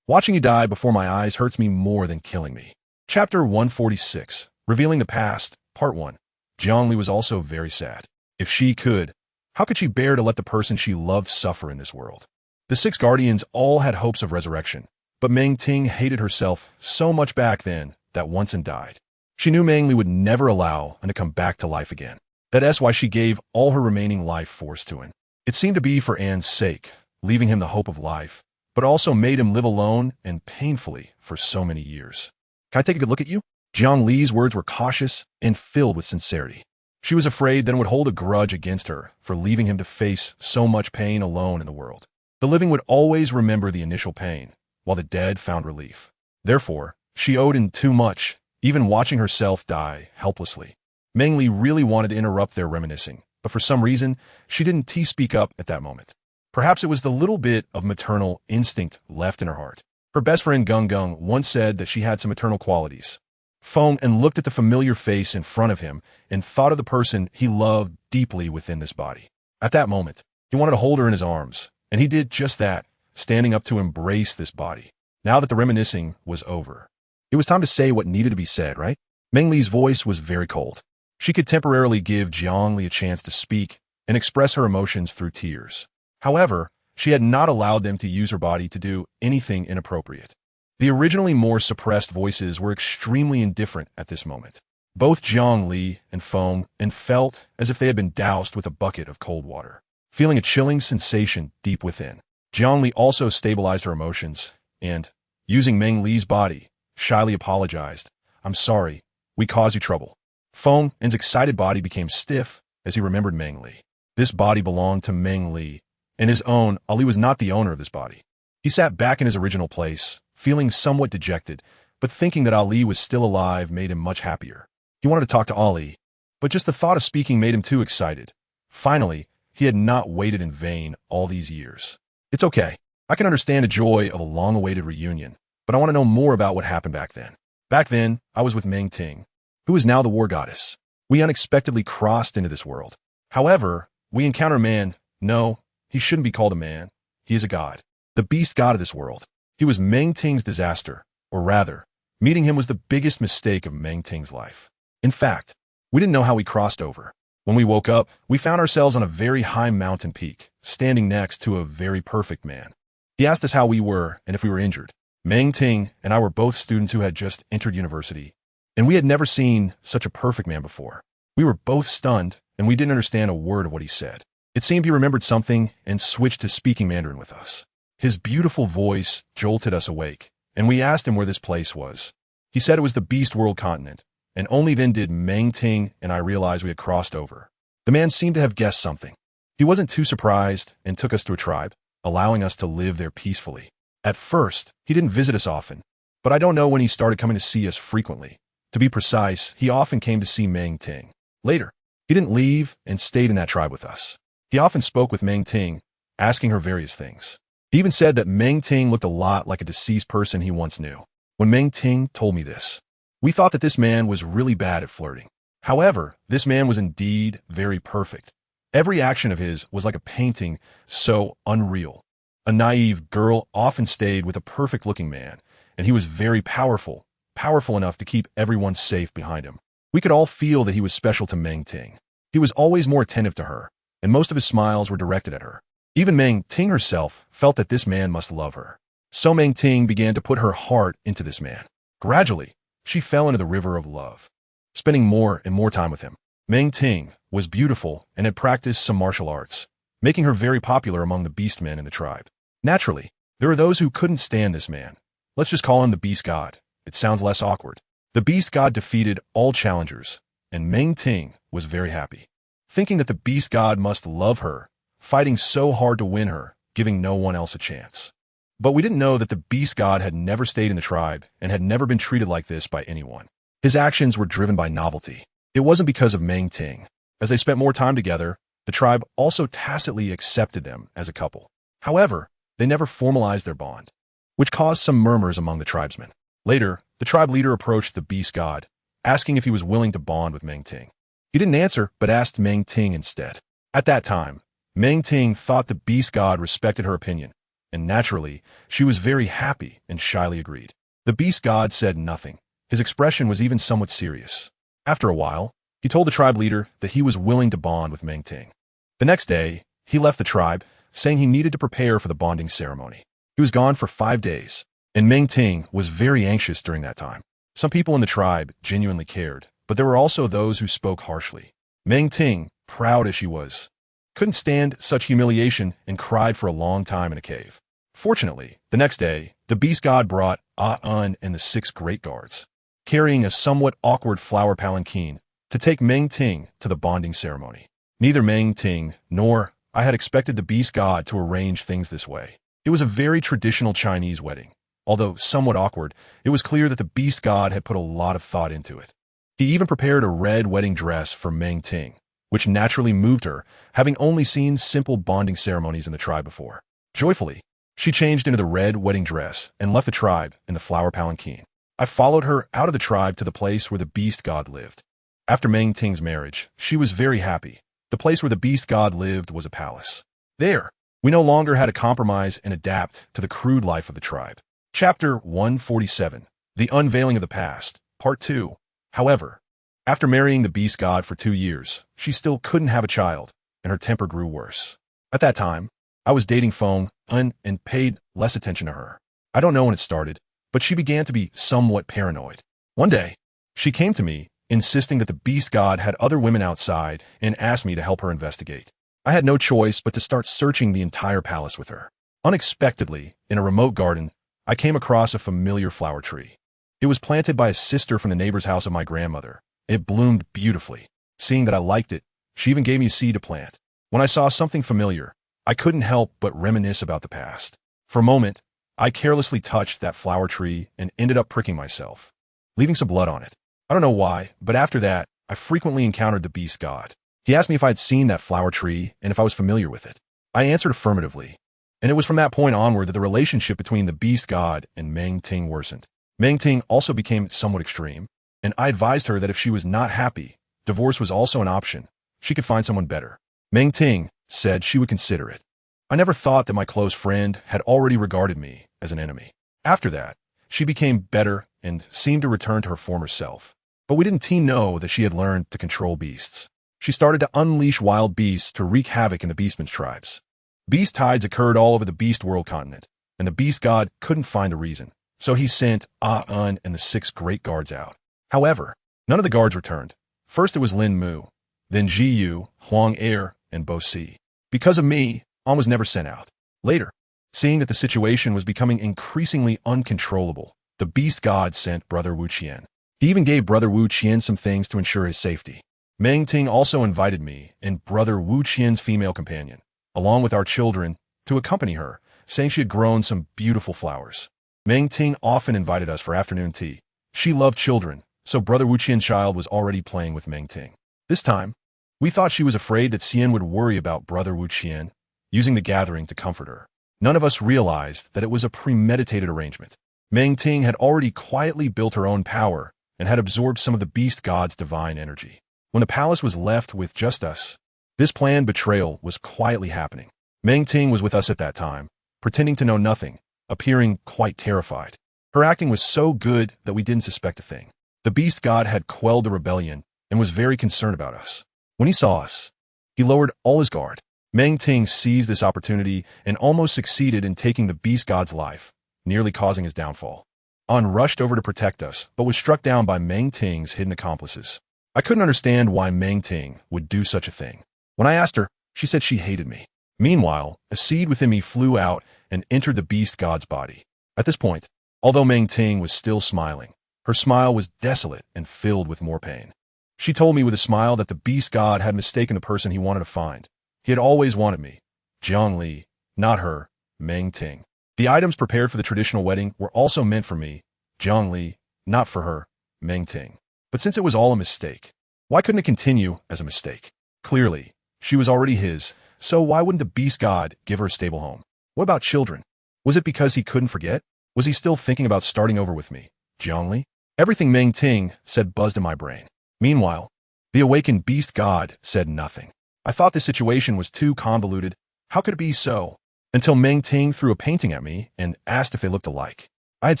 [SPEAKER 1] Watching you die before my eyes hurts me more than killing me. Chapter 146, Revealing the Past, Part 1. Jiang Li was also very sad. If she could, how could she bear to let the person she loved suffer in this world? The 6 guardians all had hopes of resurrection, but Meng Ting hated herself so much back then that once and died. She knew Meng Li would never allow him to come back to life again. That's why she gave all her remaining life force to him. It seemed to be for Anne's sake, leaving him the hope of life, but also made him live alone and painfully for so many years. Can I take a good look at you? Jiang Li's words were cautious and filled with sincerity. She was afraid that it would hold a grudge against her for leaving him to face so much pain alone in the world. The living would always remember the initial pain, while the dead found relief. Therefore, she owed him too much, even watching herself die helplessly. Meng Li really wanted to interrupt their reminiscing, but for some reason, she didn't speak up at that moment. Perhaps it was the little bit of maternal instinct left in her heart. Her best friend Gung Gung once said that she had some maternal qualities. Feng and looked at the familiar face in front of him and thought of the person he loved deeply within this body. At that moment, he wanted to hold her in his arms, and he did just that, standing up to embrace this body. Now that the reminiscing was over, it was time to say what needed to be said, right? Meng Li's voice was very cold. She could temporarily give Jiang Li a chance to speak and express her emotions through tears. However, she had not allowed them to use her body to do anything inappropriate. The originally more suppressed voices were extremely indifferent at this moment. Both Jiang Li and Feng felt as if they had been doused with a bucket of cold water, feeling a chilling sensation deep within. Jiang Li also stabilized her emotions and, using Meng Li's body, shyly apologized. "I'm sorry, we caused you trouble." Feng's excited body became stiff as he remembered Meng Li. This body belonged to Meng Li, and his own, Ali was not the owner of this body. He sat back in his original place, feeling somewhat dejected, but thinking that Ali was still alive made him much happier. He wanted to talk to Ali, but just the thought of speaking made him too excited. Finally, he had not waited in vain all these years. "It's okay. I can understand the joy of a long-awaited reunion, but I want to know more about what happened back then. Back then, I was with Meng Ting, who is now the war goddess. We unexpectedly crossed into this world. However, we encounter a man. No, he shouldn't be called a man. He is a god. The beast god of this world. He was Meng Ting's disaster, or rather, meeting him was the biggest mistake of Meng Ting's life. In fact, we didn't know how we crossed over. When we woke up, we found ourselves on a very high mountain peak, standing next to a very perfect man. He asked us how we were and if we were injured. Meng Ting and I were both students who had just entered university, and we had never seen such a perfect man before. We were both stunned, and we didn't understand a word of what he said. It seemed he remembered something and switched to speaking Mandarin with us. His beautiful voice jolted us awake, and we asked him where this place was. He said it was the Beast World continent, and only then did Meng Ting and I realize we had crossed over. The man seemed to have guessed something. He wasn't too surprised and took us to a tribe, allowing us to live there peacefully. At first, he didn't visit us often, but I don't know when he started coming to see us frequently. To be precise, he often came to see Meng Ting. Later, he didn't leave and stayed in that tribe with us. He often spoke with Meng Ting, asking her various things. He even said that Meng Ting looked a lot like a deceased person he once knew. When Meng Ting told me this, we thought that this man was really bad at flirting. However, this man was indeed very perfect. Every action of his was like a painting, so unreal. A naive girl often stayed with a perfect-looking man, and he was very powerful enough to keep everyone safe behind him. We could all feel that he was special to Meng Ting. He was always more attentive to her, and most of his smiles were directed at her. Even Meng Ting herself felt that this man must love her. So Meng Ting began to put her heart into this man. Gradually, she fell into the river of love, spending more and more time with him. Meng Ting was beautiful and had practiced some martial arts, making her very popular among the beastmen in the tribe. Naturally, there were those who couldn't stand this man. Let's just call him the beast god. It sounds less awkward. The beast god defeated all challengers, and Meng Ting was very happy, thinking that the beast god must love her, fighting so hard to win her, giving no one else a chance. But we didn't know that the beast god had never stayed in the tribe and had never been treated like this by anyone. His actions were driven by novelty. It wasn't because of Meng Ting. As they spent more time together, the tribe also tacitly accepted them as a couple. However, they never formalized their bond, which caused some murmurs among the tribesmen. Later, the tribe leader approached the beast god, asking if he was willing to bond with Meng Ting. He didn't answer, but asked Meng Ting instead. At that time, Meng Ting thought the beast god respected her opinion, and naturally, she was very happy and shyly agreed. The beast god said nothing. His expression was even somewhat serious. After a while, he told the tribe leader that he was willing to bond with Meng Ting. The next day, he left the tribe, saying he needed to prepare for the bonding ceremony. He was gone for 5 days, and Meng Ting was very anxious during that time. Some people in the tribe genuinely cared, but there were also those who spoke harshly. Meng Ting, proud as she was, couldn't stand such humiliation and cried for a long time in a cave. Fortunately, the next day, the beast god brought Ah-Un and the 6 great guards, carrying a somewhat awkward flower palanquin to take Meng Ting to the bonding ceremony. Neither Meng Ting nor I had expected the beast god to arrange things this way. It was a very traditional Chinese wedding. Although somewhat awkward, it was clear that the beast god had put a lot of thought into it. He even prepared a red wedding dress for Meng Ting, which naturally moved her, having only seen simple bonding ceremonies in the tribe before. Joyfully, she changed into the red wedding dress and left the tribe in the flower palanquin. I followed her out of the tribe to the place where the beast god lived. After Meng Ting's marriage, she was very happy. The place where the beast god lived was a palace. There, we no longer had to compromise and adapt to the crude life of the tribe. Chapter 147. The Unveiling of the Past, Part 2. However, after marrying the beast god for 2 years, she still couldn't have a child, and her temper grew worse. At that time, I was dating Feng and paid less attention to her. I don't know when it started, but she began to be somewhat paranoid. One day, she came to me, insisting that the beast god had other women outside and asked me to help her investigate. I had no choice but to start searching the entire palace with her. Unexpectedly, in a remote garden, I came across a familiar flower tree. It was planted by a sister from the neighbor's house of my grandmother. It bloomed beautifully. Seeing that I liked it, she even gave me a seed to plant. When I saw something familiar, I couldn't help but reminisce about the past. For a moment, I carelessly touched that flower tree and ended up pricking myself, leaving some blood on it. I don't know why, but after that, I frequently encountered the beast god. He asked me if I had seen that flower tree and if I was familiar with it. I answered affirmatively, and it was from that point onward that the relationship between the beast god and Meng Ting worsened. Meng Ting also became somewhat extreme, and I advised her that if she was not happy, divorce was also an option. She could find someone better. Meng Ting said she would consider it. I never thought that my close friend had already regarded me as an enemy. After that, she became better and seemed to return to her former self. But we didn't know that she had learned to control beasts. She started to unleash wild beasts to wreak havoc in the beastmen's tribes. Beast tides occurred all over the Beast World continent, and the beast god couldn't find a reason. So he sent Ah-Un and the 6 great guards out. However, none of the guards returned. First it was Lin Mu, then Ji Yu, Huang Er, and Bo Si. Because of me, An was never sent out. Later, seeing that the situation was becoming increasingly uncontrollable, the beast god sent Brother Wu Qian. He even gave Brother Wu Qian some things to ensure his safety. Meng Ting also invited me and Brother Wu Qian's female companion, along with our children, to accompany her, saying she had grown some beautiful flowers. Meng Ting often invited us for afternoon tea. She loved children, so Brother Wu Qian's child was already playing with Meng Ting. This time, we thought she was afraid that Xian would worry about Brother Wu Qian, using the gathering to comfort her. None of us realized that it was a premeditated arrangement. Meng Ting had already quietly built her own power and had absorbed some of the beast god's divine energy. When the palace was left with just us, this planned betrayal was quietly happening. Meng Ting was with us at that time, pretending to know nothing, appearing quite terrified. Her acting was so good that we didn't suspect a thing. The beast god had quelled the rebellion and was very concerned about us. When he saw us, he lowered all his guard. Meng Ting seized this opportunity and almost succeeded in taking the beast god's life, nearly causing his downfall. An rushed over to protect us, but was struck down by Meng Ting's hidden accomplices. I couldn't understand why Meng Ting would do such a thing. When I asked her, she said she hated me. Meanwhile, a seed within me flew out and entered the beast god's body. At this point, although Meng Ting was still smiling, her smile was desolate and filled with more pain. She told me with a smile that the beast god had mistaken the person he wanted to find. He had always wanted me, Jiang Li, not her, Meng Ting. The items prepared for the traditional wedding were also meant for me, Jiang Li, not for her, Meng Ting. But since it was all a mistake, why couldn't it continue as a mistake? Clearly, she was already his, so why wouldn't the beast god give her a stable home? What about children? Was it because he couldn't forget? Was he still thinking about starting over with me, Jiang Li? Everything Meng Ting said buzzed in my brain. Meanwhile, the awakened beast god said nothing. I thought this situation was too convoluted. How could it be so? Until Meng Ting threw a painting at me and asked if they looked alike. I had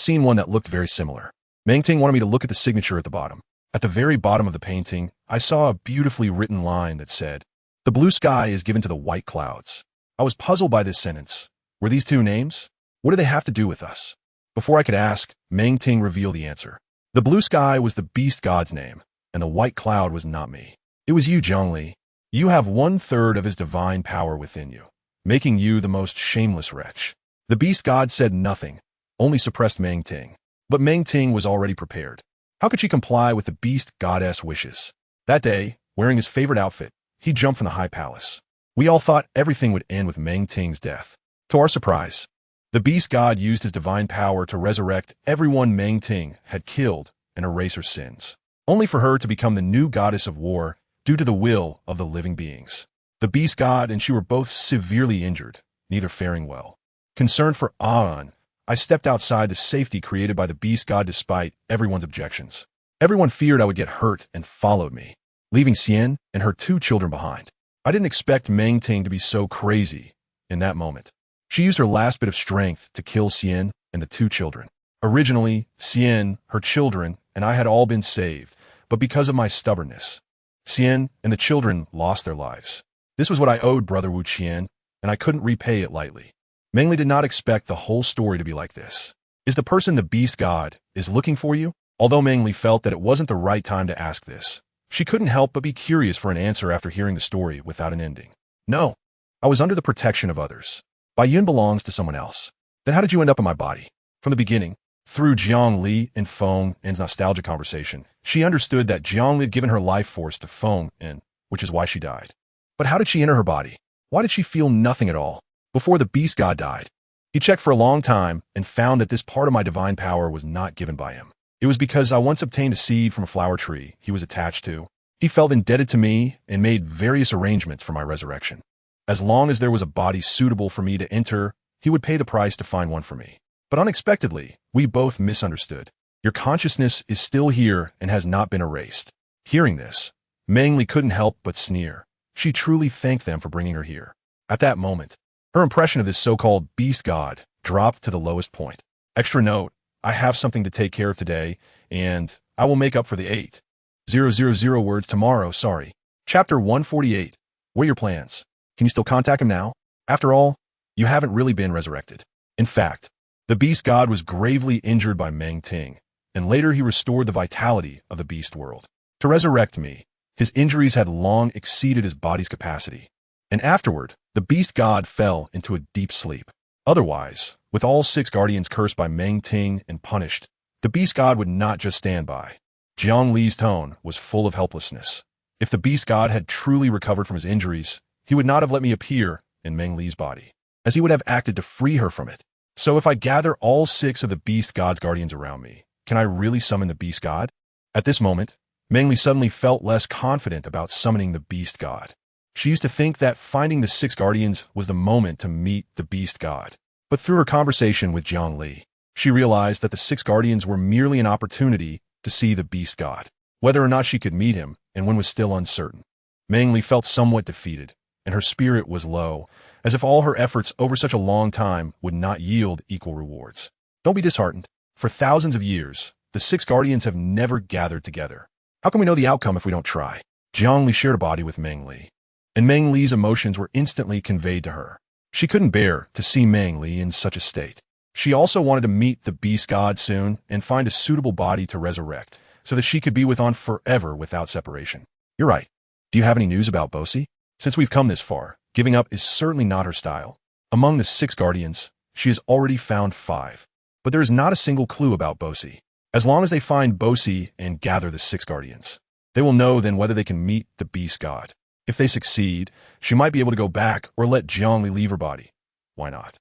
[SPEAKER 1] seen one that looked very similar. Meng Ting wanted me to look at the signature at the bottom. At the very bottom of the painting, I saw a beautifully written line that said, "The blue sky is given to the white clouds." I was puzzled by this sentence. Were these two names? What do they have to do with us? Before I could ask, Meng Ting revealed the answer. The blue sky was the beast god's name, and the white cloud was not me. It was you, Jiang Li. You have 1/3 of his divine power within you, making you the most shameless wretch. The beast god said nothing, only suppressed Meng Ting. But Meng Ting was already prepared. How could she comply with the beast goddess' wishes? That day, wearing his favorite outfit, he jumped from the high palace. We all thought everything would end with Meng Ting's death. To our surprise, the beast god used his divine power to resurrect everyone Meng Ting had killed and erase her sins, only for her to become the new goddess of war due to the will of the living beings. The beast god and she were both severely injured, neither faring well. Concerned for An, I stepped outside the safety created by the beast god despite everyone's objections. Everyone feared I would get hurt and followed me, leaving Xian and her 2 children behind. I didn't expect Meng Ting to be so crazy in that moment. She used her last bit of strength to kill Xian and the 2 children. Originally, Xian, her children, and I had all been saved, but because of my stubbornness, Xian and the children lost their lives. This was what I owed Brother Wu Qian, and I couldn't repay it lightly. Meng Li did not expect the whole story to be like this. Is the person the beast god is looking for you? Although Meng Li felt that it wasn't the right time to ask this, she couldn't help but be curious for an answer after hearing the story without an ending. No, I was under the protection of others. Bai Yun belongs to someone else. Then how did you end up in my body? From the beginning, through Jiang Li and Feng En's nostalgia conversation, she understood that Jiang Li had given her life force to Feng En, which is why she died. But how did she enter her body? Why did she feel nothing at all before the beast god died? He checked for a long time and found that this part of my divine power was not given by him. It was because I once obtained a seed from a flower tree he was attached to. He felt indebted to me and made various arrangements for my resurrection. As long as there was a body suitable for me to enter, he would pay the price to find one for me. But unexpectedly, we both misunderstood. Your consciousness is still here and has not been erased. Hearing this, Meng Li couldn't help but sneer. She truly thanked them for bringing her here. At that moment, her impression of this so-called beast god dropped to the lowest point. Extra note, I have something to take care of today, and I will make up for the 8,000 words tomorrow, sorry. Chapter 148. What are your plans? Can you still contact him now? After all, you haven't really been resurrected. In fact, the beast god was gravely injured by Meng Ting, and later he restored the vitality of the beast world. To resurrect me, his injuries had long exceeded his body's capacity, and afterward, the beast god fell into a deep sleep. Otherwise, with all 6 guardians cursed by Meng Ting and punished, the beast god would not just stand by. Jiang Li's tone was full of helplessness. If the beast god had truly recovered from his injuries, he would not have let me appear in Meng Li's body, as he would have acted to free her from it. So if I gather all 6 of the beast god's guardians around me, can I really summon the beast god? At this moment, Meng Li suddenly felt less confident about summoning the beast god. She used to think that finding the 6 guardians was the moment to meet the beast god. But through her conversation with Jiang Li, she realized that the 6 guardians were merely an opportunity to see the beast god. Whether or not she could meet him and when was still uncertain. Meng Li felt somewhat defeated, and her spirit was low, as if all her efforts over such a long time would not yield equal rewards. Don't be disheartened. For thousands of years, the 6 guardians have never gathered together. How can we know the outcome if we don't try? Jiang Li shared a body with Meng Li, and Meng Li's emotions were instantly conveyed to her. She couldn't bear to see Meng Li in such a state. She also wanted to meet the beast god soon and find a suitable body to resurrect, so that she could be with On forever without separation. You're right. Do you have any news about Bosi? Since we've come this far, giving up is certainly not her style. Among the 6 guardians, she has already found 5. But there is not a single clue about Bosi. As long as they find Bosi and gather the 6 guardians, they will know then whether they can meet the beast god. If they succeed, she might be able to go back or let Jiang Li leave her body. Why not?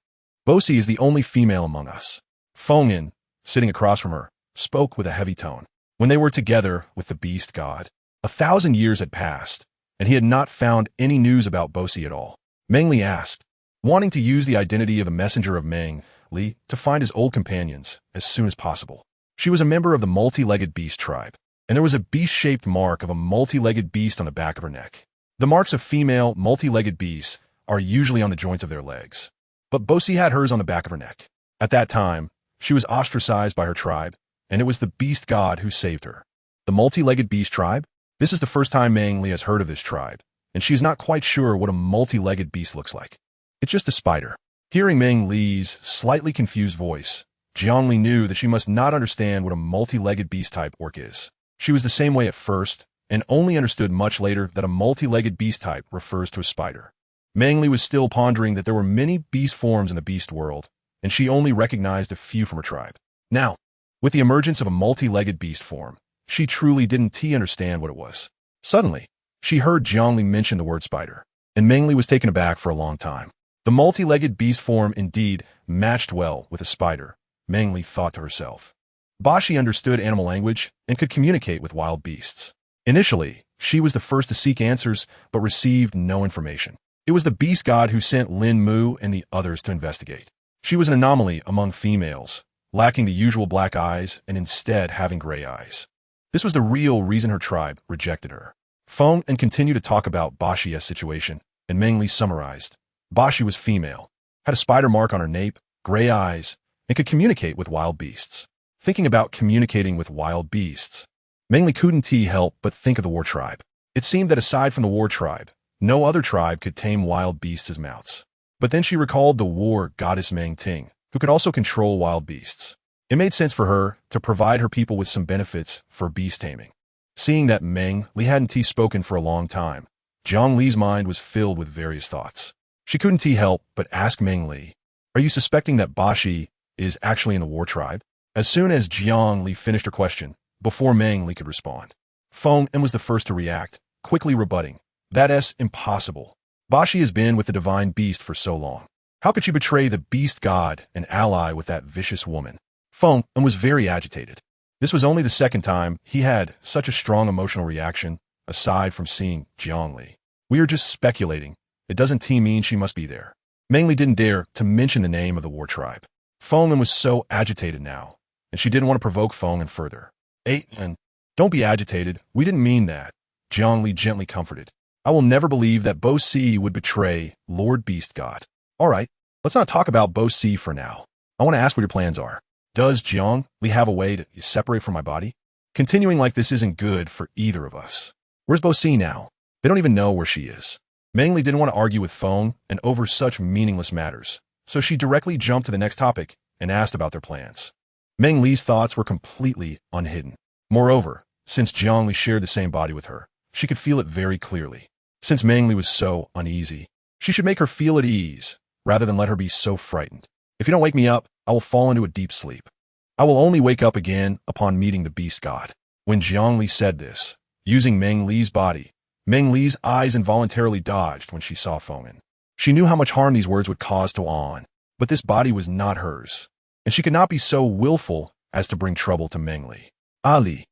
[SPEAKER 1] Bosi is the only female among us. Feng En, sitting across from her, spoke with a heavy tone. When they were together with the beast god, 1,000 years had passed, and he had not found any news about Bosi at all. Meng Li asked, wanting to use the identity of a messenger of Meng Li to find his old companions as soon as possible. She was a member of the multi-legged beast tribe, and there was a beast-shaped mark of a multi-legged beast on the back of her neck. The marks of female multi-legged beasts are usually on the joints of their legs, but Bosi had hers on the back of her neck. At that time, she was ostracized by her tribe, and it was the beast god who saved her. The multi-legged beast tribe? This is the first time Meng Li has heard of this tribe, and she's not quite sure what a multi-legged beast looks like. It's just a spider. Hearing Meng Li's slightly confused voice, Jiang Li knew that she must not understand what a multi-legged beast-type orc is. She was the same way at first, and only understood much later that a multi-legged beast type refers to a spider. Meng Li was still pondering that there were many beast forms in the beast world, and she only recognized a few from her tribe. Now, with the emergence of a multi-legged beast form, she truly didn't understand what it was. Suddenly, she heard Jiang Li mention the word spider, and Meng Li was taken aback for a long time. The multi-legged beast form indeed matched well with a spider, Meng Li thought to herself. Bashi understood animal language and could communicate with wild beasts. Initially, she was the first to seek answers, but received no information. It was the beast god who sent Lin Mu and the others to investigate. She was an anomaly among females, lacking the usual black eyes and instead having gray eyes. This was the real reason her tribe rejected her. Feng and continued to talk about Bashi's situation, and Meng Li summarized. Bashi was female, had a spider mark on her nape, gray eyes, and could communicate with wild beasts. Thinking about communicating with wild beasts, Meng Li couldn't help but think of the war tribe. It seemed that aside from the war tribe, no other tribe could tame wild beasts as mounts. But then she recalled the war goddess Meng Ting, who could also control wild beasts. It made sense for her to provide her people with some benefits for beast taming. Seeing that Meng Li hadn't spoken for a long time, Jiang Li's mind was filled with various thoughts. She couldn't help but ask Meng Li, "Are you suspecting that Bashi is actually in the war tribe?" As soon as Jiang Li finished her question, before Meng Li could respond, Feng was the first to react, quickly rebutting, "That's impossible. Bashi has been with the divine beast for so long. How could she betray the beast god and ally with that vicious woman?" Feng was very agitated. This was only the second time he had such a strong emotional reaction, aside from seeing Jiang Li. "We are just speculating. It doesn't mean she must be there." Meng Li didn't dare to mention the name of the war tribe. Feng was so agitated now, and she didn't want to provoke Feng further. And don't be agitated. We didn't mean that," Jiang Li gently comforted. "I will never believe that Bo Si would betray Lord Beast God." "All right, let's not talk about Bo Si for now. I want to ask what your plans are. Does Jiang Li have a way to separate from my body? Continuing like this isn't good for either of us. Where's Bo Si now? They don't even know where she is." Meng Li didn't want to argue with Feng and over such meaningless matters, so she directly jumped to the next topic and asked about their plans. Meng Li's thoughts were completely unhidden. Moreover, since Jiang Li shared the same body with her, she could feel it very clearly. Since Meng Li was so uneasy, she should make her feel at ease, rather than let her be so frightened. "If you don't wake me up, I will fall into a deep sleep. I will only wake up again upon meeting the beast god." When Jiang Li said this, using Meng Li's body, Meng Li's eyes involuntarily dodged when she saw Feng. She knew how much harm these words would cause to An, but this body was not hers, and she could not be so willful as to bring trouble to Meng Li. "Ali."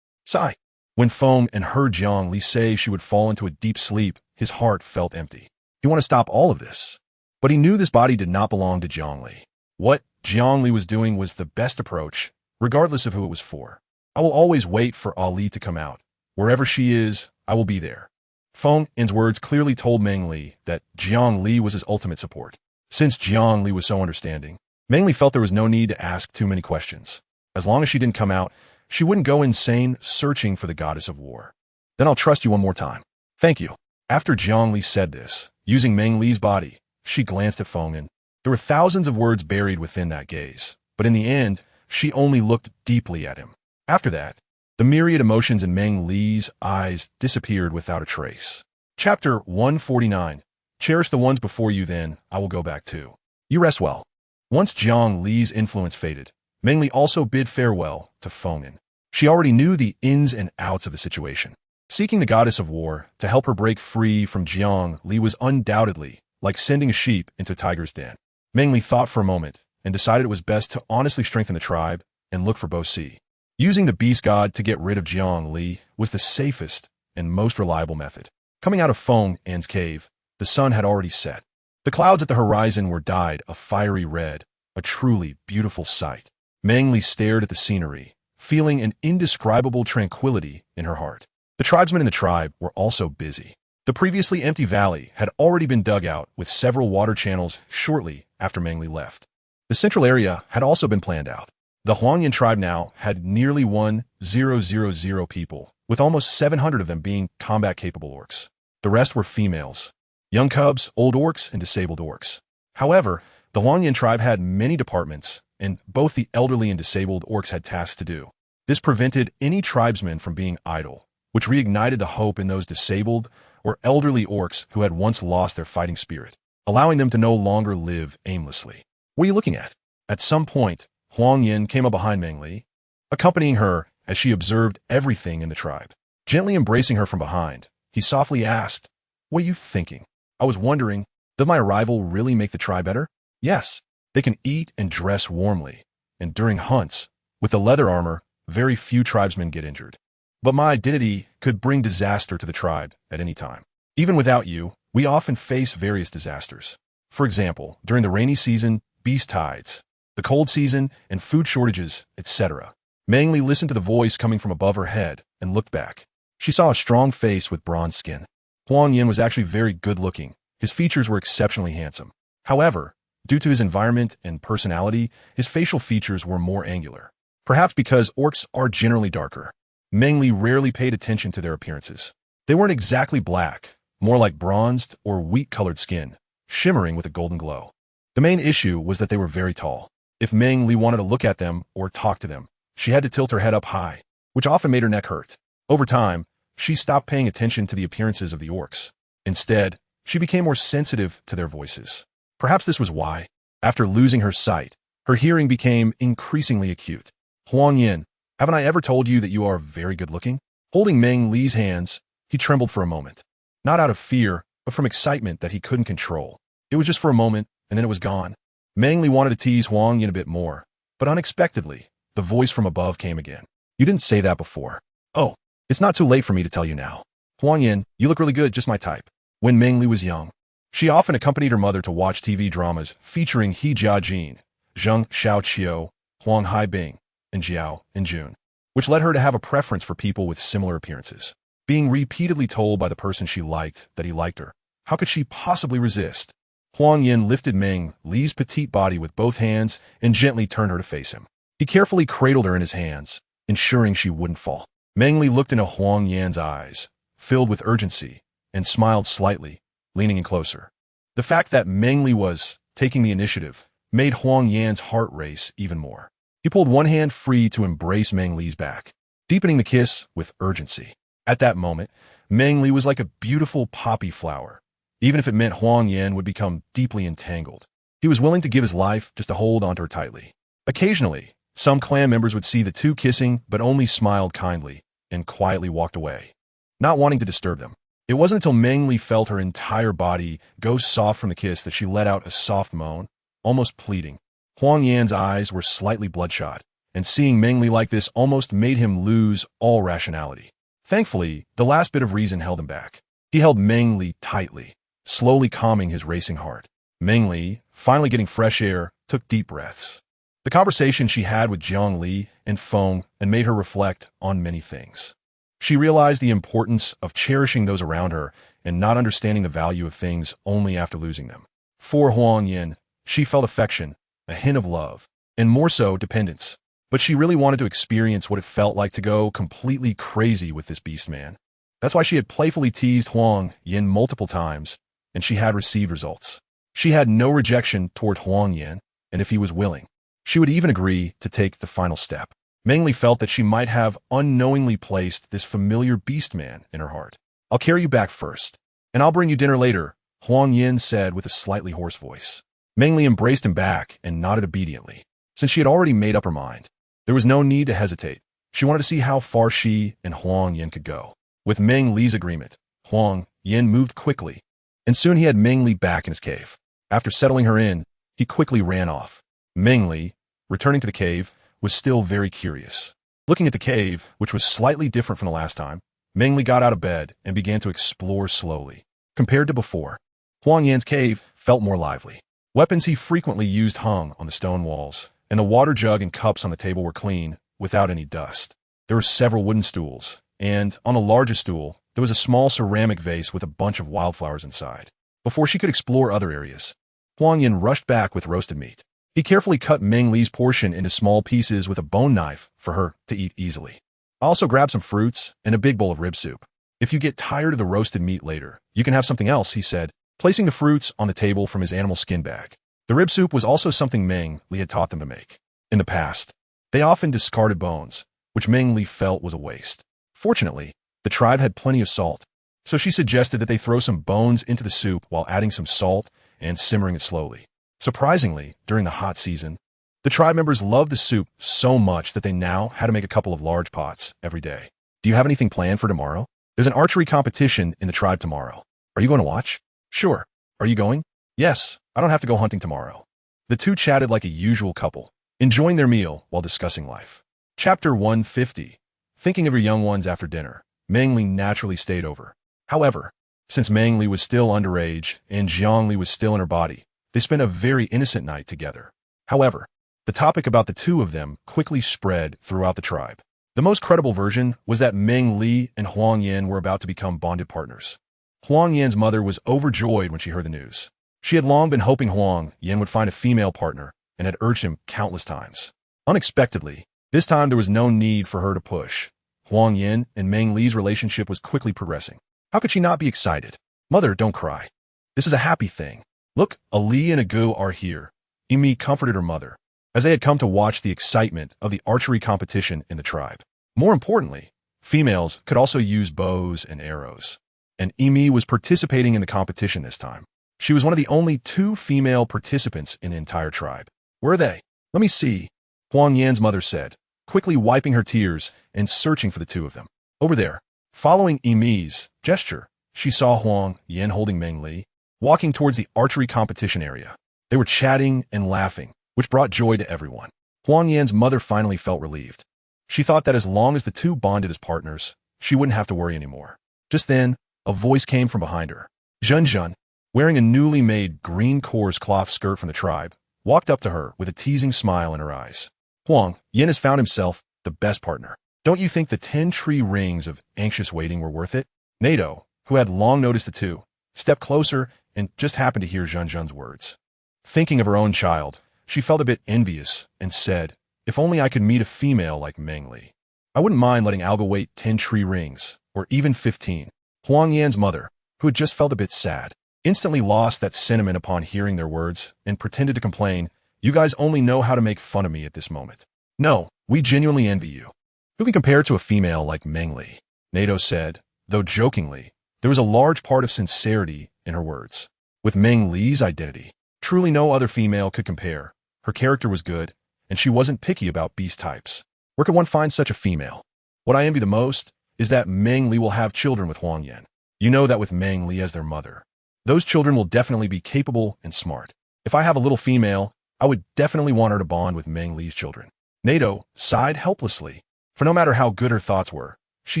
[SPEAKER 1] Sigh. When Feng heard Jiang Li say she would fall into a deep sleep, his heart felt empty. He wanted to stop all of this, but he knew this body did not belong to Jiang Li. What Jiang Li was doing was the best approach, regardless of who it was for. "I will always wait for Ali to come out. Wherever she is, I will be there." Feng's words clearly told Meng Li that Jiang Li was his ultimate support. Since Jiang Li was so understanding, Meng Li felt there was no need to ask too many questions. As long as she didn't come out, she wouldn't go insane searching for the goddess of war. "Then I'll trust you one more time." "Thank you." After Jiang Li said this, using Meng Li's body, she glanced at Feng. There were thousands of words buried within that gaze, but in the end, she only looked deeply at him. After that, the myriad emotions in Meng Li's eyes disappeared without a trace. Chapter 149. Cherish the ones before you, then I will go back too. You rest well. Once Jiang Li's influence faded, Meng Li also bid farewell to Feng. She already knew the ins and outs of the situation. Seeking the goddess of war to help her break free from Jiang Li was undoubtedly like sending a sheep into a tiger's den. Meng Li thought for a moment and decided it was best to honestly strengthen the tribe and look for Bo Si. Using the beast god to get rid of Jiang Li was the safest and most reliable method. Coming out of Feng's cave, the sun had already set. The clouds at the horizon were dyed a fiery red, a truly beautiful sight. Meng Li stared at the scenery, feeling an indescribable tranquility in her heart. The tribesmen in the tribe were also busy. The previously empty valley had already been dug out with several water channels shortly after Meng Li left. The central area had also been planned out. The Huangyan tribe now had nearly 1,000 people, with almost 700 of them being combat-capable orcs. The rest were females, young cubs, old orcs, and disabled orcs. However, the Huangyan tribe had many departments, and both the elderly and disabled orcs had tasks to do. This prevented any tribesmen from being idle, which reignited the hope in those disabled or elderly orcs who had once lost their fighting spirit, allowing them to no longer live aimlessly. "What are you looking at?" At some point, Huang Yin came up behind Meng Li, accompanying her as she observed everything in the tribe. Gently embracing her from behind, he softly asked, "What are you thinking?" "I was wondering, does my arrival really make the tribe better?" "Yes, they can eat and dress warmly, and during hunts, with the leather armor, very few tribesmen get injured. But my identity could bring disaster to the tribe at any time. Even without you, we often face various disasters. For example, during the rainy season, beast tides, the cold season, and food shortages, etc. Meng Li listened to the voice coming from above her head and looked back. She saw a strong face with bronze skin. Huang Yin was actually very good-looking. His features were exceptionally handsome. However, due to his environment and personality, his facial features were more angular. Perhaps because orcs are generally darker. Meng Li rarely paid attention to their appearances. They weren't exactly black, more like bronzed or wheat-colored skin, shimmering with a golden glow. The main issue was that they were very tall. If Meng Li wanted to look at them or talk to them, she had to tilt her head up high, which often made her neck hurt. Over time, she stopped paying attention to the appearances of the orcs. Instead, she became more sensitive to their voices. Perhaps this was why, after losing her sight, her hearing became increasingly acute. Huang Yin, haven't I ever told you that you are very good-looking? Holding Meng Li's hands, he trembled for a moment. Not out of fear, but from excitement that he couldn't control. It was just for a moment, and then it was gone. Meng Li wanted to tease Huang Yin a bit more, but unexpectedly, the voice from above came again. You didn't say that before. Oh, it's not too late for me to tell you now. Huang Yin, you look really good, just my type. When Meng Li was young, she often accompanied her mother to watch TV dramas featuring He Jiajin, Zheng Xiaoqiu, Huang Haibing, and Jiao and Jun, which led her to have a preference for people with similar appearances. Being repeatedly told by the person she liked that he liked her, how could she possibly resist? Huang Yin lifted Meng Li's petite body with both hands and gently turned her to face him. He carefully cradled her in his hands, ensuring she wouldn't fall. Meng Li looked into Huang Yan's eyes, filled with urgency, and smiled slightly, leaning in closer. The fact that Meng Li was taking the initiative made Huang Yan's heart race even more. He pulled one hand free to embrace Meng Li's back, deepening the kiss with urgency. At that moment, Meng Li was like a beautiful poppy flower. Even if it meant Huang Yan would become deeply entangled, he was willing to give his life just to hold onto her tightly. Occasionally, some clan members would see the two kissing but only smiled kindly and quietly walked away, not wanting to disturb them. It wasn't until Meng Li felt her entire body go soft from the kiss that she let out a soft moan, almost pleading. Huang Yan's eyes were slightly bloodshot, and seeing Meng Li like this almost made him lose all rationality. Thankfully, the last bit of reason held him back. He held Meng Li tightly, slowly calming his racing heart. Meng Li, finally getting fresh air, took deep breaths. The conversation she had with Jiang Li and Feng and made her reflect on many things. She realized the importance of cherishing those around her and not understanding the value of things only after losing them. For Huang Yin, she felt affection, a hint of love, and more so dependence. But she really wanted to experience what it felt like to go completely crazy with this beast man. That's why she had playfully teased Huang Yin multiple times, and she had received results. She had no rejection toward Huang Yin, and if he was willing, she would even agree to take the final step. Meng Li felt that she might have unknowingly placed this familiar beast man in her heart. I'll carry you back first, and I'll bring you dinner later, Huang Yin said with a slightly hoarse voice. Meng Li embraced him back and nodded obediently. Since she had already made up her mind, there was no need to hesitate. She wanted to see how far she and Huang Yin could go. With Meng Li's agreement, Huang Yin moved quickly, and soon he had Meng Li back in his cave. After settling her in, he quickly ran off. Meng Li, returning to the cave, was still very curious. Looking at the cave, which was slightly different from the last time, Meng Li got out of bed and began to explore slowly. Compared to before, Huang Yan's cave felt more lively. Weapons he frequently used hung on the stone walls, and the water jug and cups on the table were clean, without any dust. There were several wooden stools, and on the largest stool, there was a small ceramic vase with a bunch of wildflowers inside. Before she could explore other areas, Huang Yin rushed back with roasted meat. He carefully cut Meng Li's portion into small pieces with a bone knife for her to eat easily. I also grabbed some fruits and a big bowl of rib soup. If you get tired of the roasted meat later, you can have something else, he said, placing the fruits on the table from his animal skin bag. The rib soup was also something Meng Li had taught them to make. In the past, they often discarded bones, which Meng Li felt was a waste. Fortunately, the tribe had plenty of salt, so she suggested that they throw some bones into the soup while adding some salt and simmering it slowly. Surprisingly, during the hot season, the tribe members loved the soup so much that they now had to make a couple of large pots every day. Do you have anything planned for tomorrow? There's an archery competition in the tribe tomorrow. Are you going to watch? Sure. Are you going? Yes, I don't have to go hunting tomorrow. The two chatted like a usual couple, enjoying their meal while discussing life. Chapter 150. Thinking of your young ones after dinner, Meng Li naturally stayed over. However, since Meng Li was still underage and Jiang Li was still in her body, they spent a very innocent night together. However, the topic about the two of them quickly spread throughout the tribe. The most credible version was that Meng Li and Huang Yan were about to become bonded partners. Huang Yan's mother was overjoyed when she heard the news. She had long been hoping Huang Yan would find a female partner and had urged him countless times. Unexpectedly, this time there was no need for her to push. Huang Yan and Meng Li's relationship was quickly progressing. How could she not be excited? Mother, don't cry. This is a happy thing. Look, a Li and a Gu are here. Imi comforted her mother, as they had come to watch the excitement of the archery competition in the tribe. More importantly, females could also use bows and arrows. And Imi was participating in the competition this time. She was one of the only 2 female participants in the entire tribe. Where are they? Let me see, Huang Yan's mother said, quickly wiping her tears and searching for the 2 of them. Over there. Following Imi's gesture, she saw Huang Yan holding Meng Li, walking towards the archery competition area. They were chatting and laughing, which brought joy to everyone. Huang Yan's mother finally felt relieved. She thought that as long as the 2 bonded as partners, she wouldn't have to worry anymore. Just then, a voice came from behind her. Zhen, wearing a newly made green coarse cloth skirt from the tribe, walked up to her with a teasing smile in her eyes. Huang Yan has found himself the best partner. Don't you think the 10 tree rings of anxious waiting were worth it? Nato, who had long noticed the 2, stepped closer and just happened to hear Zhen's words. Thinking of her own child, she felt a bit envious and said, if only I could meet a female like Meng Li. I wouldn't mind letting Alga wait 10 tree rings, or even 15. Huang Yan's mother, who had just felt a bit sad, instantly lost that sentiment upon hearing their words and pretended to complain, you guys only know how to make fun of me at this moment. No, we genuinely envy you. Who can compare to a female like Meng Li? Nato said, though jokingly, there was a large part of sincerity in her words. With Meng Li's identity, truly no other female could compare. Her character was good, and she wasn't picky about beast types. Where could one find such a female? What I envy the most is that Meng Li will have children with Huang Yan. You know that with Meng Li as their mother. Those children will definitely be capable and smart. If I have a little female, I would definitely want her to bond with Meng Li's children. Nato sighed helplessly, for no matter how good her thoughts were, she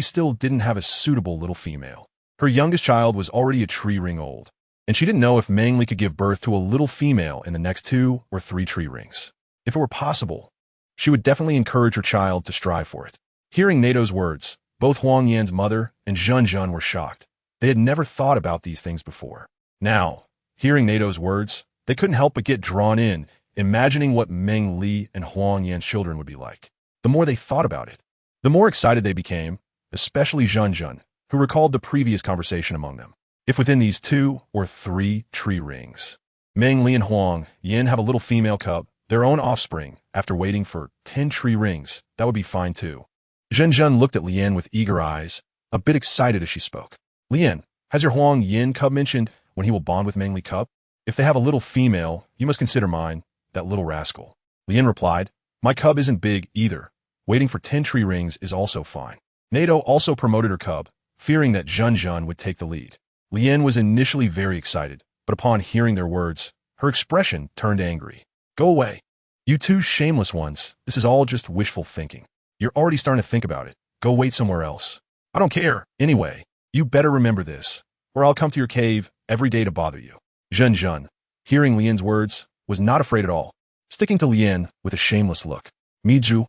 [SPEAKER 1] still didn't have a suitable little female. Her youngest child was already a tree ring old, and she didn't know if Meng Li could give birth to a little female in the next 2 or 3 tree rings. If it were possible, she would definitely encourage her child to strive for it. Hearing Nato's words, both Huang Yan's mother and Zhen were shocked. They had never thought about these things before. Now, hearing Nato's words, they couldn't help but get drawn in, imagining what Meng Li and Huang Yan's children would be like. The more they thought about it, the more excited they became, especially Zhen, who recalled the previous conversation among them. If within these 2 or 3 tree rings, Meng Li and Huang Yan have a little female cub, their own offspring, after waiting for 10 tree rings, that would be fine too. Zhen looked at Lian with eager eyes, a bit excited as she spoke. Lian, has your Huang Yan cub mentioned when he will bond with Meng Li cub? If they have a little female, you must consider mine, that little rascal. Lian replied, my cub isn't big either. Waiting for 10 tree rings is also fine. Nato also promoted her cub, fearing that Zhen would take the lead. Lian was initially very excited, but upon hearing their words, her expression turned angry. Go away. You 2 shameless ones, this is all just wishful thinking. You're already starting to think about it. Go wait somewhere else. I don't care. Anyway, you better remember this, or I'll come to your cave every day to bother you. Zhen, hearing Lian's words, was not afraid at all, sticking to Lian with a shameless look. Miju.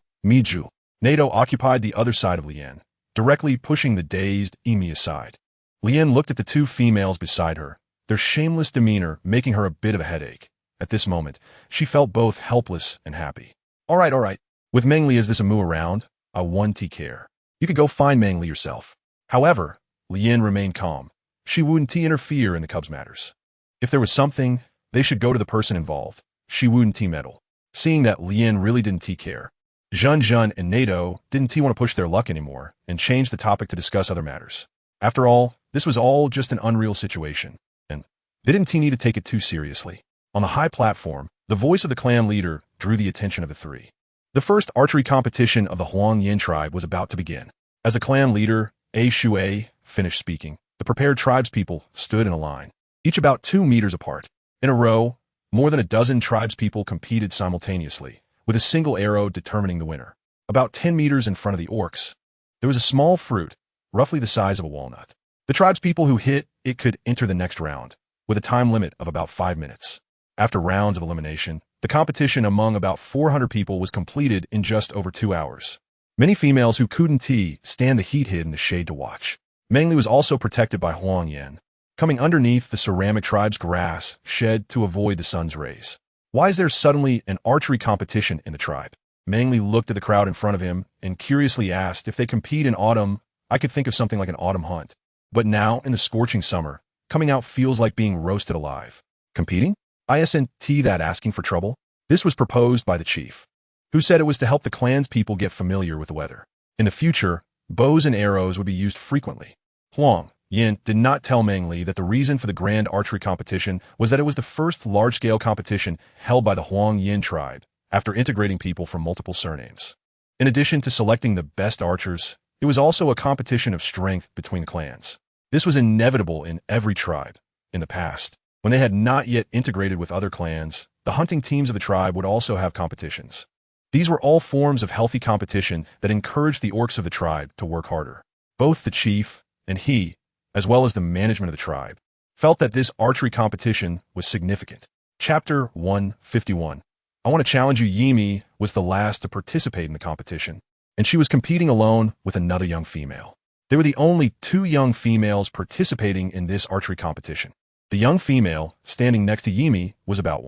[SPEAKER 1] Nato occupied the other side of Lian, directly pushing the dazed Imi aside. Lian looked at the 2 females beside her, their shameless demeanor making her a bit of a headache. At this moment, she felt both helpless and happy. All right. With Meng Li as this amu around, I wouldn't care. You could go find Meng Li yourself. However, Lian remained calm. She wouldn't interfere in the cub's matters. If there was something, they should go to the person involved. She wouldn't meddle. Seeing that Lian really didn't care, Zhen and Nato didn't want to push their luck anymore and changed the topic to discuss other matters. After all, this was all just an unreal situation, and they didn't need to take it too seriously. On the high platform, the voice of the clan leader drew the attention of the 3. The first archery competition of the Huang Yan tribe was about to begin. As the clan leader, A Shui, finished speaking, the prepared tribespeople stood in a line, each about 2 meters apart. In a row, more than a dozen tribespeople competed simultaneously, with a single arrow determining the winner. About 10 meters in front of the orcs, there was a small fruit, roughly the size of a walnut. The tribespeople who hit it could enter the next round, with a time limit of about 5 minutes. After rounds of elimination, The competition among about 400 people was completed in just over 2 hours. Many females who couldn't stand the heat hid in the shade to watch. Meng Li was also protected by Huang Yin, coming underneath the ceramic tribe's grass shed to avoid the sun's rays. Why is there suddenly an archery competition in the tribe? Meng Li looked at the crowd in front of him and curiously asked if they compete in autumn. I could think of something like an autumn hunt. But now, in the scorching summer, coming out feels like being roasted alive. Competing? Isn't that asking for trouble? This was proposed by the chief, who said it was to help the clan's people get familiar with the weather. In the future, bows and arrows would be used frequently. Huang Yin did not tell Meng Li that the reason for the grand archery competition was that it was the first large-scale competition held by the Huang Yin tribe, after integrating people from multiple surnames. In addition to selecting the best archers, it was also a competition of strength between the clans. This was inevitable in every tribe. In the past, when they had not yet integrated with other clans, the hunting teams of the tribe would also have competitions. These were all forms of healthy competition that encouraged the orcs of the tribe to work harder. Both the chief and he, as well as the management of the tribe, felt that this archery competition was significant. Chapter 151. I want to challenge you. Yimi was the last to participate in the competition, and she was competing alone with another young female. They were the only 2 young females participating in this archery competition. The young female, standing next to Yimi, was about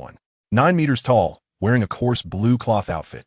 [SPEAKER 1] 9 meters tall, wearing a coarse blue cloth outfit,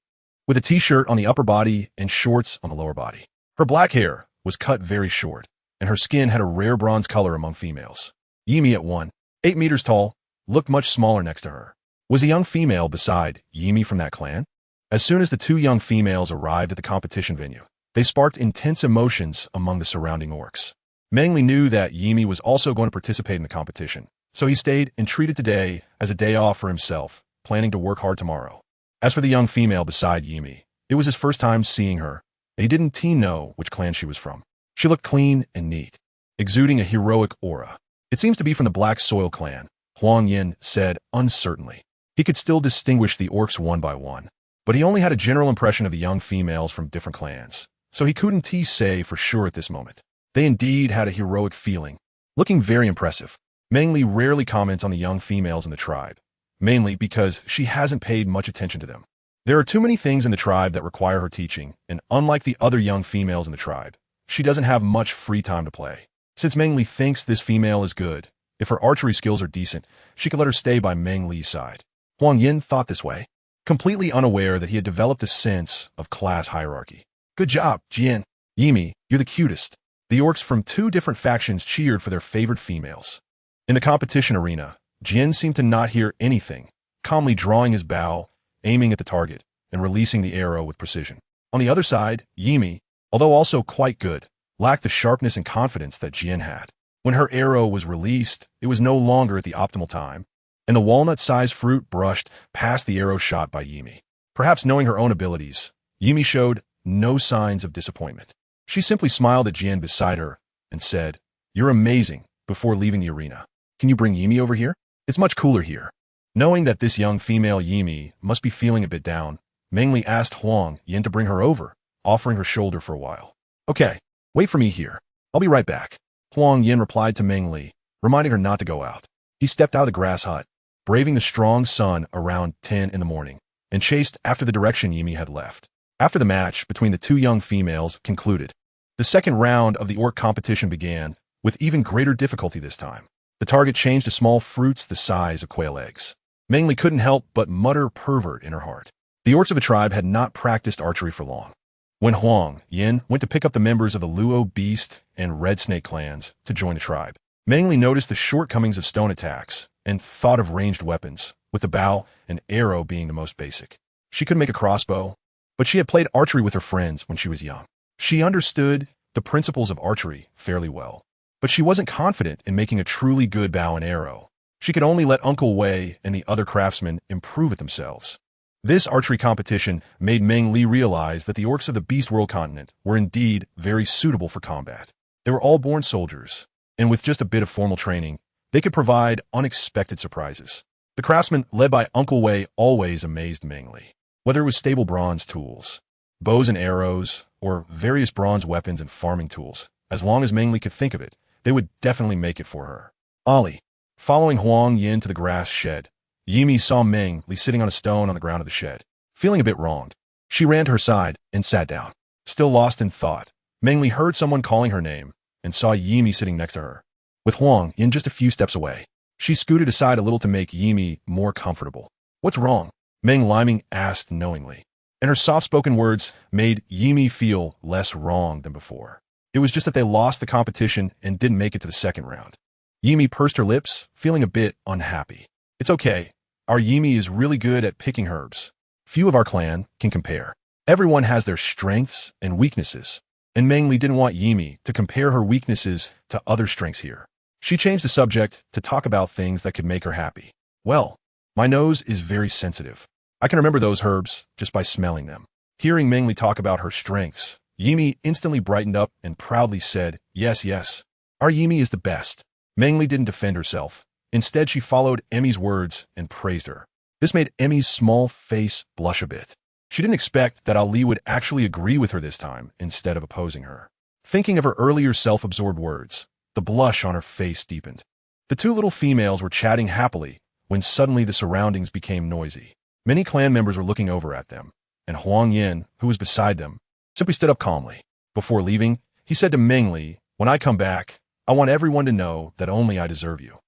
[SPEAKER 1] with a t-shirt on the upper body and shorts on the lower body. Her black hair was cut very short, and her skin had a rare bronze color among females. Yimi, at 8 meters tall, looked much smaller next to her. Was a young female beside Yimi from that clan? As soon as the 2 young females arrived at the competition venue, they sparked intense emotions among the surrounding orcs. Meng Li knew that Yimi was also going to participate in the competition, so he stayed and treated today as a day off for himself, planning to work hard tomorrow. As for the young female beside Yimi, it was his first time seeing her, and he didn't know which clan she was from. She looked clean and neat, exuding a heroic aura. It seems to be from the Black Soil clan, Huang Yin said uncertainly. He could still distinguish the orcs one by one, but he only had a general impression of the young females from different clans, so he couldn't say for sure at this moment. They indeed had a heroic feeling, looking very impressive. Meng Li rarely comments on the young females in the tribe, mainly because she hasn't paid much attention to them. There are too many things in the tribe that require her teaching, and unlike the other young females in the tribe, she doesn't have much free time to play. Since Meng Li thinks this female is good, if her archery skills are decent, she could let her stay by Meng Li's side. Huang Yin thought this way, completely unaware that he had developed a sense of class hierarchy. Good job, Jian. Yimi, you're the cutest. The orcs from 2 different factions cheered for their favored females. In the competition arena, Jian seemed to not hear anything, calmly drawing his bow, aiming at the target, and releasing the arrow with precision. On the other side, Yimi, although also quite good, lacked the sharpness and confidence that Jian had. When her arrow was released, it was no longer at the optimal time, and the walnut-sized fruit brushed past the arrow shot by Yimi. Perhaps knowing her own abilities, Yimi showed no signs of disappointment. She simply smiled at Jian beside her and said, "You're amazing," before leaving the arena. "Can you bring Yimi over here? It's much cooler here." Knowing that this young female Yimi must be feeling a bit down, Meng Li asked Huang Yin to bring her over, offering her shoulder for a while. "Okay, wait for me here. I'll be right back." Huang Yin replied to Meng Li, reminding her not to go out. He stepped out of the grass hut, braving the strong sun around 10 in the morning, and chased after the direction Yimi had left. After the match between the 2 young females concluded, the second round of the orc competition began, with even greater difficulty this time. The target changed to small fruits the size of quail eggs. Meng Li couldn't help but mutter pervert in her heart. The orcs of the tribe had not practiced archery for long. When Huang Yin went to pick up the members of the Luo Beast and Red Snake clans to join the tribe, Meng Li noticed the shortcomings of stone attacks and thought of ranged weapons, with the bow and arrow being the most basic. She could make a crossbow, but she had played archery with her friends when she was young. She understood the principles of archery fairly well, but she wasn't confident in making a truly good bow and arrow. She could only let Uncle Wei and the other craftsmen improve it themselves. This archery competition made Meng Li realize that the orcs of the Beast World continent were indeed very suitable for combat. They were all born soldiers, and with just a bit of formal training, they could provide unexpected surprises. The craftsmen led by Uncle Wei always amazed Meng Li. Whether it was stable bronze tools, bows and arrows, or various bronze weapons and farming tools, as long as Meng Li could think of it, they would definitely make it for her. Ollie, following Huang Yin to the grass shed, Yimi saw Meng Li sitting on a stone on the ground of the shed. Feeling a bit wronged, she ran to her side and sat down. Still lost in thought, Meng Li heard someone calling her name and saw Yimi sitting next to her, with Huang Yin just a few steps away. She scooted aside a little to make Yimi more comfortable. "What's wrong?" Meng Li asked knowingly, and her soft-spoken words made Yimi feel less wrong than before. It was just that they lost the competition and didn't make it to the second round. Yimi pursed her lips, feeling a bit unhappy. "It's okay. Our Yimi is really good at picking herbs. Few of our clan can compare. Everyone has their strengths and weaknesses." And Meng Li didn't want Yimi to compare her weaknesses to other strengths here. She changed the subject to talk about things that could make her happy. "Well, my nose is very sensitive. I can remember those herbs just by smelling them." Hearing Meng Li talk about her strengths, Yimi instantly brightened up and proudly said, "Yes, yes. Our Yimi is the best." Meng Li didn't defend herself. Instead, she followed Emmy's words and praised her. This made Emmy's small face blush a bit. She didn't expect that Ali would actually agree with her this time instead of opposing her. Thinking of her earlier self-absorbed words, the blush on her face deepened. The two little females were chatting happily when suddenly the surroundings became noisy. Many clan members were looking over at them, and Huang Yin, who was beside them, simply stood up calmly. Before leaving, he said to Meng Li, "When I come back, I want everyone to know that only I deserve you."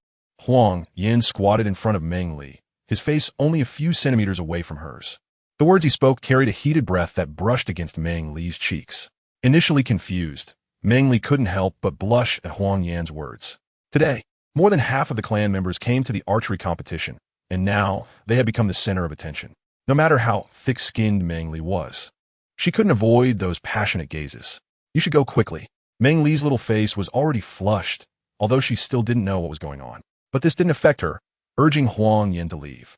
[SPEAKER 1] Huang Yin squatted in front of Meng Li, his face only a few centimeters away from hers. The words he spoke carried a heated breath that brushed against Meng Li's cheeks. Initially confused, Meng Li couldn't help but blush at Huang Yan's words. Today, more than half of the clan members came to the archery competition, and now they had become the center of attention. No matter how thick-skinned Meng Li was, she couldn't avoid those passionate gazes. "You should go quickly." Meng Li's little face was already flushed, although she still didn't know what was going on. But this didn't affect her, urging Huang Yin to leave.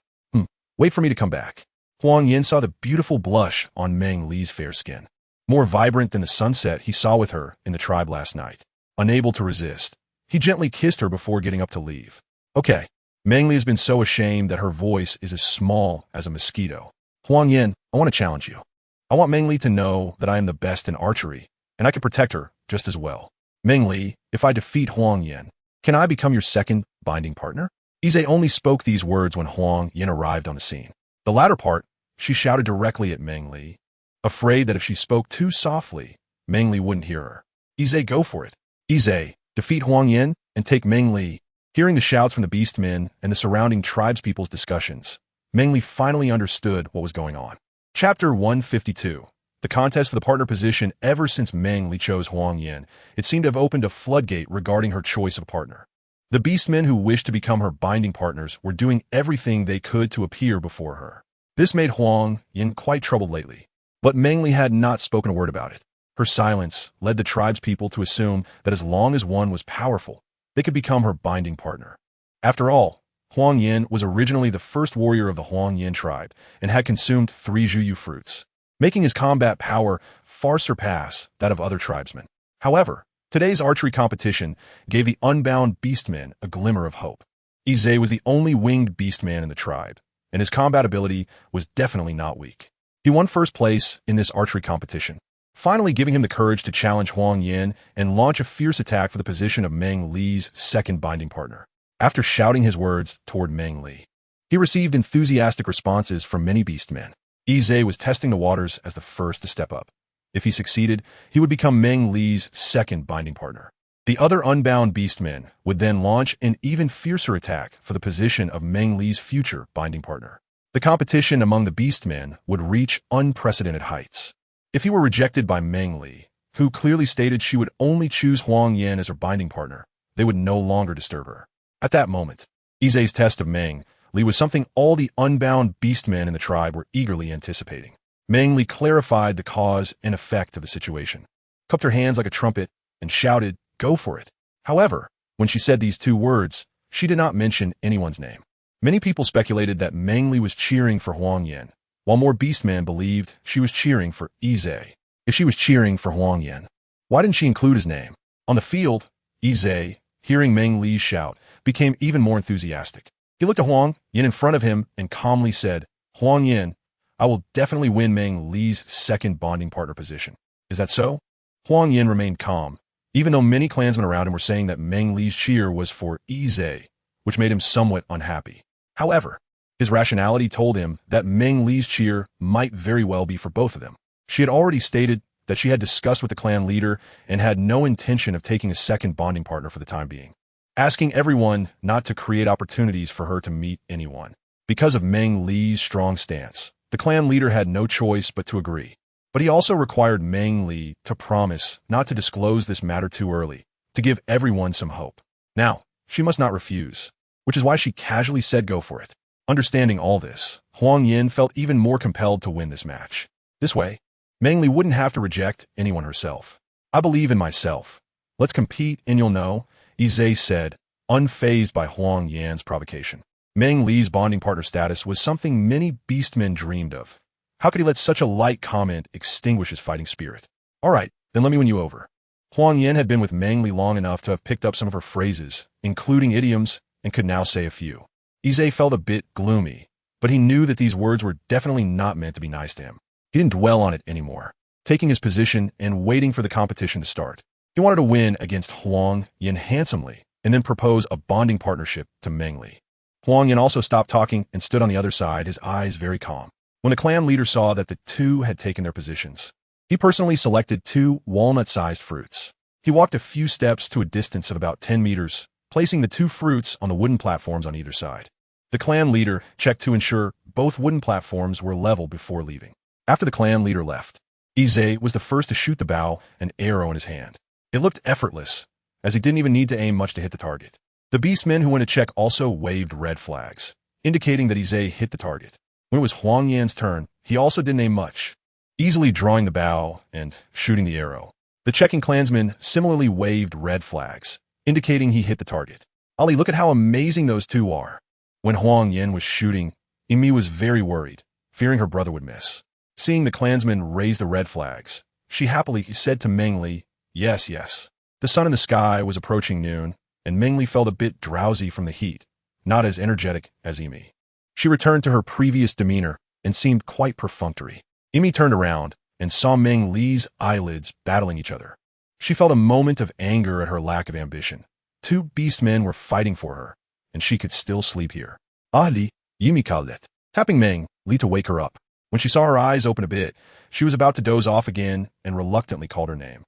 [SPEAKER 1] Wait for me to come back." Huang Yin saw the beautiful blush on Meng Li's fair skin, more vibrant than the sunset he saw with her in the tribe last night. Unable to resist, he gently kissed her before getting up to leave. "Okay." Meng Li has been so ashamed that her voice is as small as a mosquito. "Huang Yin, I want to challenge you. I want Meng Li to know that I am the best in archery, and I can protect her just as well. Meng Li, if I defeat Huang Yin, can I become your second binding partner?" Ize only spoke these words when Huang Yin arrived on the scene. The latter part, she shouted directly at Meng Li, afraid that if she spoke too softly, Meng Li wouldn't hear her. "Ize, go for it. Ize, defeat Huang Yin and take Meng Li." Hearing the shouts from the beastmen and the surrounding tribespeople's discussions, Meng Li finally understood what was going on. Chapter 152. The contest for the partner position. Ever since Meng Li chose Huang Yin, it seemed to have opened a floodgate regarding her choice of a partner. The beastmen who wished to become her binding partners were doing everything they could to appear before her. This made Huang Yin quite troubled lately, but Meng Li had not spoken a word about it. Her silence led the tribespeople to assume that as long as one was powerful, they could become her binding partner. After all, Huang Yin was originally the first warrior of the Huang Yin tribe and had consumed 3 Zhuyu fruits, making his combat power far surpass that of other tribesmen. However, today's archery competition gave the unbound beastmen a glimmer of hope. Ize was the only winged beastman in the tribe, and his combat ability was definitely not weak. He won first place in this archery competition, finally giving him the courage to challenge Huang Yin and launch a fierce attack for the position of Meng Li's second binding partner. After shouting his words toward Meng Li, he received enthusiastic responses from many beastmen. Ize was testing the waters as the first to step up. If he succeeded, he would become Meng Li's second binding partner. The other unbound beastmen would then launch an even fiercer attack for the position of Meng Li's future binding partner. The competition among the beastmen would reach unprecedented heights. If he were rejected by Meng Li, who clearly stated she would only choose Huang Yin as her binding partner, they would no longer disturb her. At that moment, Ize's test of Meng Li was something all the unbound beastmen in the tribe were eagerly anticipating. Meng Li clarified the cause and effect of the situation, cupped her hands like a trumpet, and shouted, "Go for it." However, when she said these 2 words, she did not mention anyone's name. Many people speculated that Meng Li was cheering for Huang Yin, while more beastmen believed she was cheering for Ize. If she was cheering for Huang Yin, why didn't she include his name? On the field, Ize, hearing Meng Li's shout, became even more enthusiastic. He looked at Huang Yin in front of him and calmly said, "Huang Yin, I will definitely win Meng Li's second bonding partner position. Is that so?" Huang Yin remained calm, even though many clansmen around him were saying that Meng Li's cheer was for Ize, which made him somewhat unhappy. However, His rationality told him that Meng Li's cheer might very well be for both of them. She had already stated that she had discussed with the clan leader and had no intention of taking a second bonding partner for the time being, asking everyone not to create opportunities for her to meet anyone. Because of Meng Li's strong stance, the clan leader had no choice but to agree. But he also required Meng Li to promise not to disclose this matter too early, to give everyone some hope. Now, she must not refuse, which is why she casually said go for it. Understanding all this, Huang Yin felt even more compelled to win this match. This way, Meng Li wouldn't have to reject anyone herself. I believe in myself. Let's compete and you'll know, Izay said, unfazed by Huang Yan's provocation. Meng Li's bonding partner status was something many beastmen dreamed of. How could he let such a light comment extinguish his fighting spirit? All right, then let me win you over. Huang Yan had been with Meng Li long enough to have picked up some of her phrases, including idioms, and could now say a few. Izay felt a bit gloomy, but he knew that these words were definitely not meant to be nice to him. He didn't dwell on it anymore, taking his position and waiting for the competition to start. He wanted to win against Huang Yan handsomely, and then propose a bonding partnership to Meng Li. Huang Yan also stopped talking and stood on the other side, his eyes very calm. When the clan leader saw that the two had taken their positions, he personally selected 2 walnut-sized fruits. He walked a few steps to a distance of about 10 meters, placing the 2 fruits on the wooden platforms on either side. The clan leader checked to ensure both wooden platforms were level before leaving. After the clan leader left, Izay was the first to shoot the bow, an arrow in his hand. It looked effortless, as he didn't even need to aim much to hit the target. The beastmen who went to check also waved red flags, indicating that Izay hit the target. When it was Huang Yan's turn, he also didn't aim much, easily drawing the bow and shooting the arrow. The checking clansmen similarly waved red flags, indicating he hit the target. Ali, look at how amazing those 2 are. When Huang Yan was shooting, Imi was very worried, fearing her brother would miss. Seeing the clansmen raise the red flags, she happily said to Meng Li, yes, yes. The sun in the sky was approaching noon, and Meng Li felt a bit drowsy from the heat, not as energetic as Imi. She returned to her previous demeanor and seemed quite perfunctory. Imi turned around and saw Meng Li's eyelids battling each other. She felt a moment of anger at her lack of ambition. 2 beastmen were fighting for her, and she could still sleep here. Ali, Yimi called it, tapping Meng Li to wake her up. When she saw her eyes open a bit, she was about to doze off again and reluctantly called her name.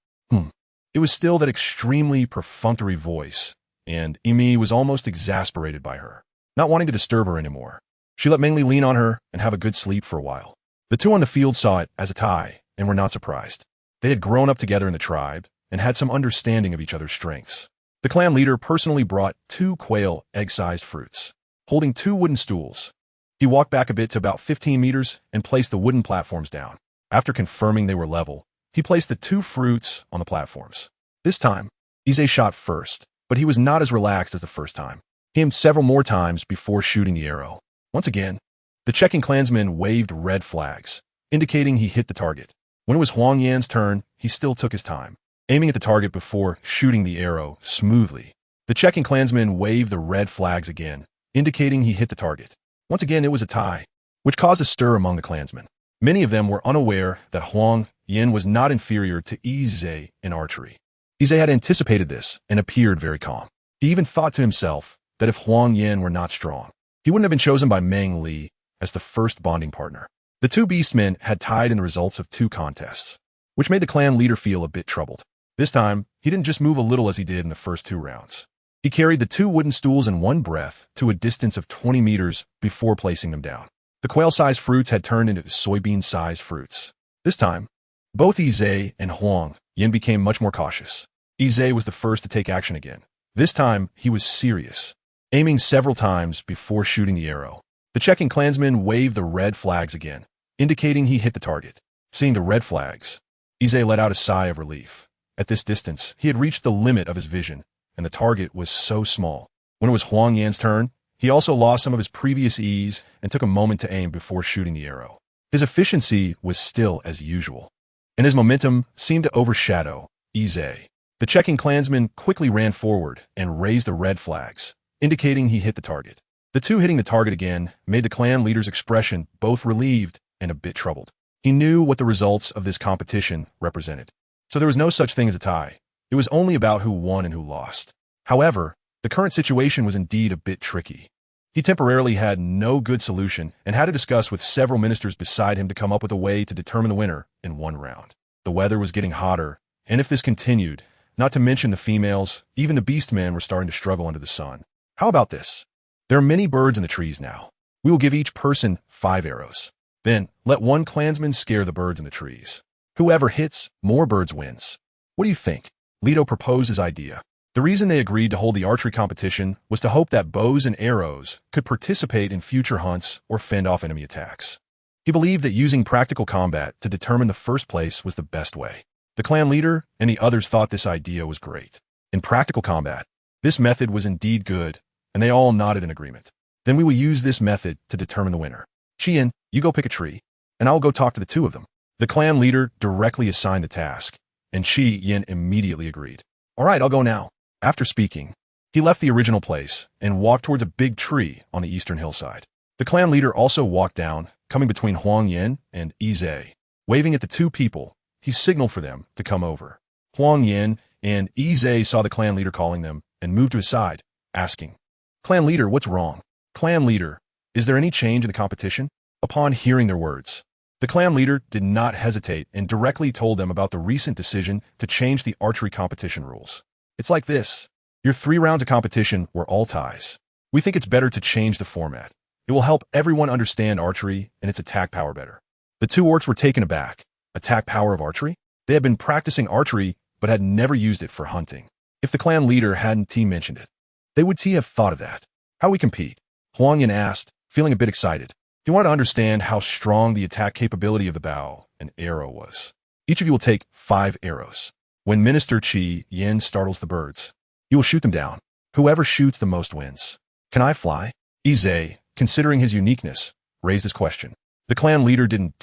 [SPEAKER 1] It was still that extremely perfunctory voice, and Imi was almost exasperated by her, not wanting to disturb her anymore. She let Meng Li lean on her and have a good sleep for a while. The 2 on the field saw it as a tie and were not surprised. They had grown up together in the tribe and had some understanding of each other's strengths. The clan leader personally brought 2 quail egg-sized fruits, holding 2 wooden stools. He walked back a bit to about 15 meters and placed the wooden platforms down. After confirming they were level, he placed the 2 fruits on the platforms. This time, Izay shot first, but he was not as relaxed as the first time. He aimed several more times before shooting the arrow. Once again, the checking clansmen waved red flags, indicating he hit the target. When it was Huang Yan's turn, he still took his time, aiming at the target before shooting the arrow smoothly. The checking clansmen waved the red flags again, indicating he hit the target. Once again, it was a tie, which caused a stir among the clansmen. Many of them were unaware that Huang Yan was not inferior to Izay in archery. Izay had anticipated this and appeared very calm. He even thought to himself that if Huang Yan were not strong, he wouldn't have been chosen by Meng Li as the first bonding partner. The 2 beastmen had tied in the results of 2 contests, which made the clan leader feel a bit troubled. This time, he didn't just move a little as he did in the first 2 rounds. He carried the 2 wooden stools in one breath to a distance of 20 meters before placing them down. The quail-sized fruits had turned into soybean-sized fruits. This time, both Izay and Huang Yan became much more cautious. Izay was the first to take action again. This time, he was serious, aiming several times before shooting the arrow. The checking clansmen waved the red flags again, indicating he hit the target. Seeing the red flags, Izay let out a sigh of relief. At this distance, he had reached the limit of his vision, and the target was so small. When it was Huang Yan's turn, he also lost some of his previous ease and took a moment to aim before shooting the arrow. His efficiency was still as usual, and his momentum seemed to overshadow Izay. The checking clansman quickly ran forward and raised the red flags, indicating he hit the target. The 2 hitting the target again made the clan leader's expression both relieved and a bit troubled. He knew what the results of this competition represented, so there was no such thing as a tie. It was only about who won and who lost. However, the current situation was indeed a bit tricky. He temporarily had no good solution and had to discuss with several ministers beside him to come up with a way to determine the winner in one round. The weather was getting hotter, and if this continued, not to mention the females, even the beastmen were starting to struggle under the sun. How about this? There are many birds in the trees now. We will give each person 5 arrows. Then, let one clansman scare the birds in the trees. Whoever hits more birds wins. What do you think? Leto proposed his idea. The reason they agreed to hold the archery competition was to hope that bows and arrows could participate in future hunts or fend off enemy attacks. He believed that using practical combat to determine the first place was the best way. The clan leader and the others thought this idea was great. In practical combat, this method was indeed good, and they all nodded in agreement. Then we will use this method to determine the winner. Qian, you go pick a tree, and I'll go talk to the two of them. The clan leader directly assigned the task, and Qian immediately agreed. All right, I'll go now. After speaking, he left the original place and walked towards a big tree on the eastern hillside. The clan leader also walked down, coming between Huang Yin and Yi. Waving at the two people, he signaled for them to come over. Huang Yin and Yi saw the clan leader calling them and moved to his side, asking, "Clan leader, what's wrong? Clan leader, is there any change in the competition?" Upon hearing their words, the clan leader did not hesitate and directly told them about the recent decision to change the archery competition rules. It's like this. Your 3 rounds of competition were all ties. We think it's better to change the format. It will help everyone understand archery and its attack power better. The 2 orcs were taken aback. Attack power of archery? They had been practicing archery, but had never used it for hunting. If the clan leader hadn't mentioned it, they would have thought of that. How we compete? Huang Yin asked, feeling a bit excited. He wanted to understand how strong the attack capability of the bow and arrow was. Each of you will take 5 arrows. When Minister Qian startles the birds, you will shoot them down. Whoever shoots the most wins. Can I fly? Yi, considering his uniqueness, raised his question. The clan leader didn't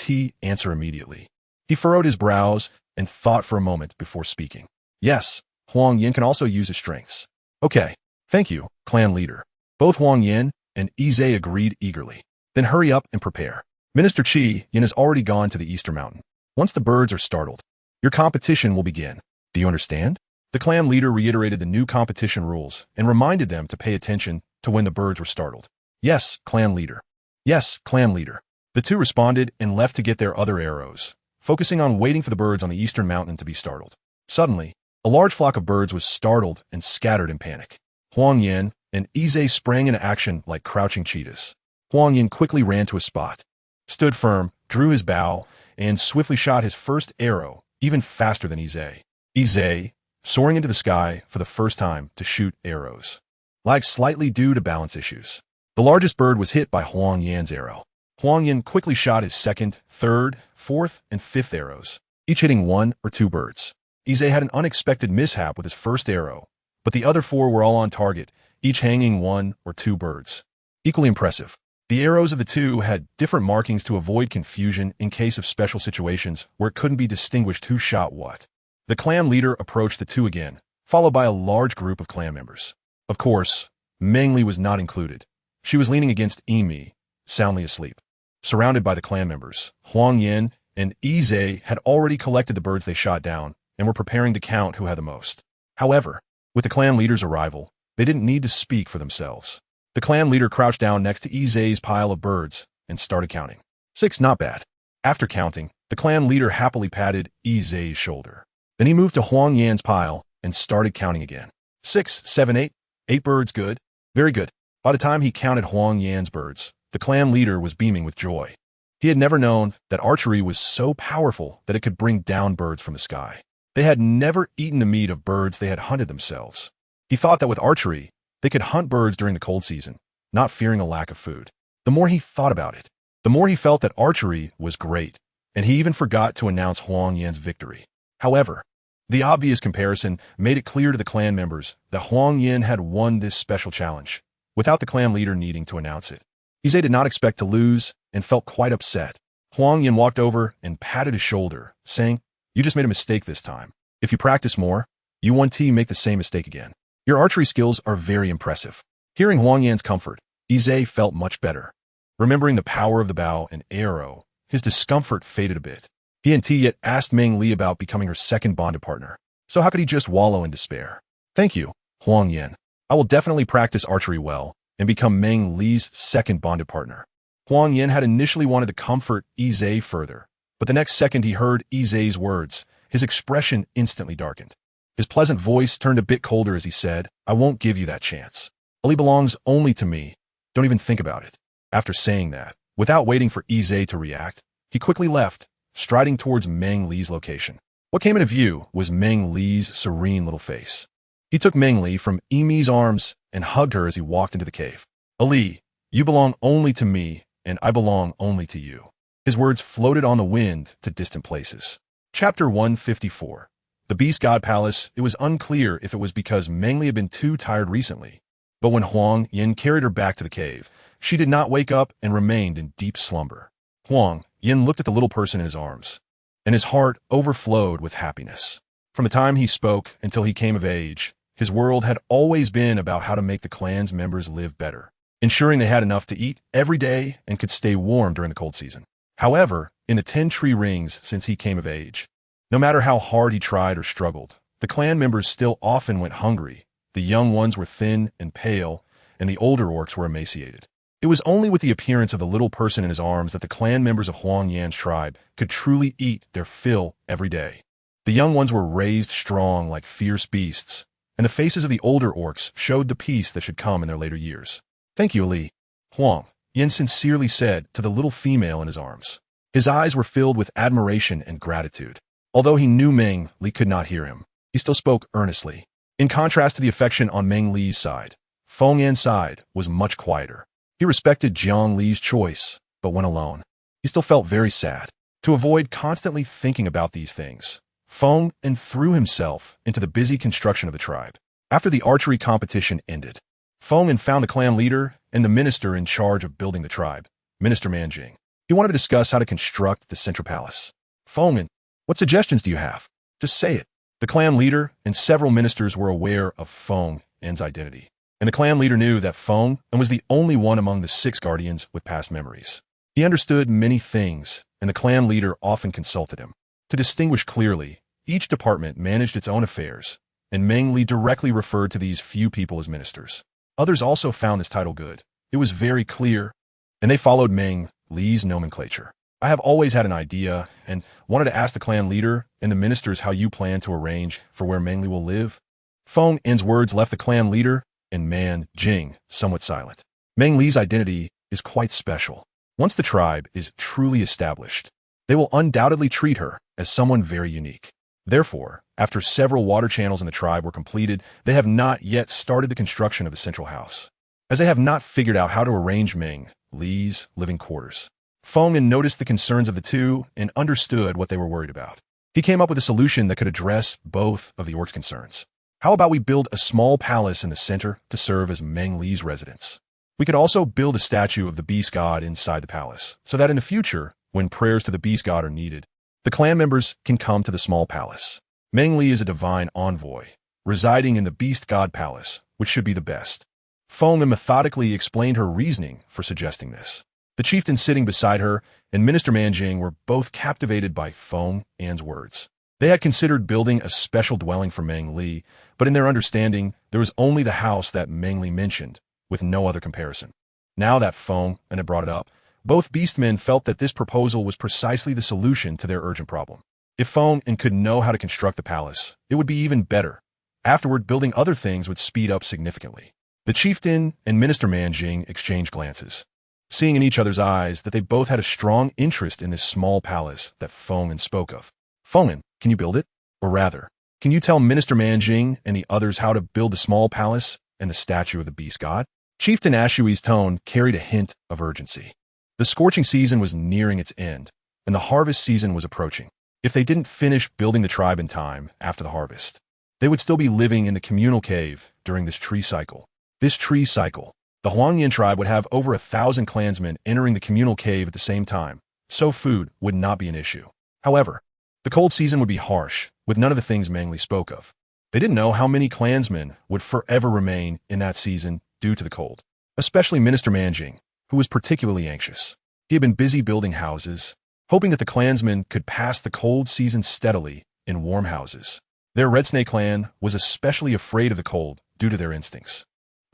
[SPEAKER 1] answer immediately. He furrowed his brows and thought for a moment before speaking. Yes, Huang Yin can also use his strengths. Okay, thank you, clan leader. Both Huang Yin and Yi agreed eagerly. Then hurry up and prepare. Minister Qian has already gone to the eastern mountain. Once the birds are startled, your competition will begin. Do you understand? The clan leader reiterated the new competition rules and reminded them to pay attention to when the birds were startled. Yes, clan leader. Yes, clan leader. The 2 responded and left to get their other arrows, focusing on waiting for the birds on the eastern mountain to be startled. Suddenly, a large flock of birds was startled and scattered in panic. Huang Yin and Yi sprang into action like crouching cheetahs. Huang Yin quickly ran to a spot, stood firm, drew his bow, and swiftly shot his first arrow, even faster than Yi. Yi, soaring into the sky for the first time to shoot arrows, lagged slightly due to balance issues. The largest bird was hit by Huang Yin's arrow. Huang Yin quickly shot his 2nd, 3rd, 4th, and 5th arrows, each hitting 1 or 2 birds. Yi had an unexpected mishap with his first arrow, but the other 4 were all on target, each hanging 1 or 2 birds. Equally impressive. The arrows of the 2 had different markings to avoid confusion in case of special situations where it couldn't be distinguished who shot what. The clan leader approached the 2 again, followed by a large group of clan members. Of course, Meng Li was not included. She was leaning against Emi, soundly asleep. Surrounded by the clan members, Huang Yin and Yi had already collected the birds they shot down and were preparing to count who had the most. However, with the clan leader's arrival, they didn't need to speak for themselves. The clan leader crouched down next to Yi's pile of birds and started counting. 6, not bad. After counting, the clan leader happily patted Yi's shoulder. Then he moved to Huang Yan's pile and started counting again. 6, 7, 8. 8 birds, good. Very good. By the time he counted Huang Yan's birds, the clan leader was beaming with joy. He had never known that archery was so powerful that it could bring down birds from the sky. They had never eaten the meat of birds they had hunted themselves. He thought that with archery, they could hunt birds during the cold season, not fearing a lack of food. The more he thought about it, the more he felt that archery was great, and he even forgot to announce Huang Yan's victory. However, the obvious comparison made it clear to the clan members that Huang Yin had won this special challenge, without the clan leader needing to announce it. Yi did not expect to lose and felt quite upset. Huang Yin walked over and patted his shoulder, saying, "You just made a mistake this time. If you practice more, you won't make the same mistake again. Your archery skills are very impressive." Hearing Huang Yan's comfort, Yi felt much better. Remembering the power of the bow and arrow, his discomfort faded a bit. He and yet asked Meng Li about becoming her second bonded partner. So how could he just wallow in despair? "Thank you, Huang Yin. I will definitely practice archery well and become Meng Li's second bonded partner. Huang Yin had initially wanted to comfort Yi further, but the next second he heard Yi's words, his expression instantly darkened. His pleasant voice turned a bit colder as he said, "I won't give you that chance. Ali belongs only to me. Don't even think about it." After saying that, without waiting for Yi to react, he quickly left, striding towards Meng Li's location. What came into view was Meng Li's serene little face. He took Meng Li from Mi's arms and hugged her as he walked into the cave. "Ali, you belong only to me, and I belong only to you." His words floated on the wind to distant places. Chapter 154. The Beast God Palace. It was unclear if it was because Meng Li had been too tired recently, but when Huang Yin carried her back to the cave, she did not wake up and remained in deep slumber. Huang Yin looked at the little person in his arms, and his heart overflowed with happiness. From the time he spoke until he came of age, his world had always been about how to make the clan's members live better, ensuring they had enough to eat every day and could stay warm during the cold season. However, in the 10 tree rings since he came of age, no matter how hard he tried or struggled, the clan members still often went hungry. The young ones were thin and pale, and the older orcs were emaciated. It was only with the appearance of the little person in his arms that the clan members of Huang Yan's tribe could truly eat their fill every day. The young ones were raised strong like fierce beasts, and the faces of the older orcs showed the peace that should come in their later years. "Thank you, Ali," Huang Yin sincerely said to the little female in his arms. His eyes were filled with admiration and gratitude. Although he knew Meng Li could not hear him, he still spoke earnestly. In contrast to the affection on Meng Li's side, Feng Yan's side was much quieter. He respected Jiang Li's choice, but when alone, he still felt very sad. To avoid constantly thinking about these things, Feng Yan threw himself into the busy construction of the tribe. After the archery competition ended, Feng Yan found the clan leader and the minister in charge of building the tribe, Minister Manjing. He wanted to discuss how to construct the central palace. "Feng Yan, what suggestions do you have? Just say it." The clan leader and several ministers were aware of Feng Yan's identity, and the clan leader knew that Feng Yan was the only one among the 6 guardians with past memories. He understood many things, and the clan leader often consulted him. To distinguish clearly, each department managed its own affairs, and Meng Li directly referred to these few people as ministers. Others also found this title good. It was very clear, and they followed Meng Li's nomenclature. "I have always had an idea and wanted to ask the clan leader and the ministers how you plan to arrange for where Meng Li will live." Feng Yan's words left the clan leader and Man Jing somewhat silent. Meng Li's identity is quite special. Once the tribe is truly established, they will undoubtedly treat her as someone very unique. Therefore, after several water channels in the tribe were completed, they have not yet started the construction of the central house, as they have not figured out how to arrange Meng Li's living quarters. Feng Yan noticed the concerns of the two and understood what they were worried about. He came up with a solution that could address both of the orcs' concerns. "How about we build a small palace in the center to serve as Meng Li's residence? We could also build a statue of the beast god inside the palace, so that in the future, when prayers to the beast god are needed, the clan members can come to the small palace. Meng Li is a divine envoy, residing in the beast god palace, which should be the best." Feng Yan methodically explained her reasoning for suggesting this. The chieftain sitting beside her and Minister Manjing were both captivated by Feng Yan's words. They had considered building a special dwelling for Meng Li, but in their understanding, there was only the house that Meng Li mentioned, with no other comparison. Now that Feng Yan had brought it up, both beastmen felt that this proposal was precisely the solution to their urgent problem. If Feng Yan could know how to construct the palace, it would be even better. Afterward, building other things would speed up significantly. The chieftain and Minister Manjing exchanged glances, seeing in each other's eyes that they both had a strong interest in this small palace that Feng Yan spoke of. "Feng Yan, can you build it? Or rather, can you tell Minister Manjing and the others how to build the small palace and the statue of the beast god?" Chieftain Ashui's tone carried a hint of urgency. The scorching season was nearing its end, and the harvest season was approaching. If they didn't finish building the tribe in time after the harvest, they would still be living in the communal cave during this tree cycle. The Huang Yin tribe would have over 1,000 clansmen entering the communal cave at the same time, so food would not be an issue. However, the cold season would be harsh, with none of the things Meng Li spoke of. They didn't know how many clansmen would forever remain in that season due to the cold, especially Minister Manjing, who was particularly anxious. He had been busy building houses, hoping that the clansmen could pass the cold season steadily in warm houses. Their Red Snake clan was especially afraid of the cold due to their instincts.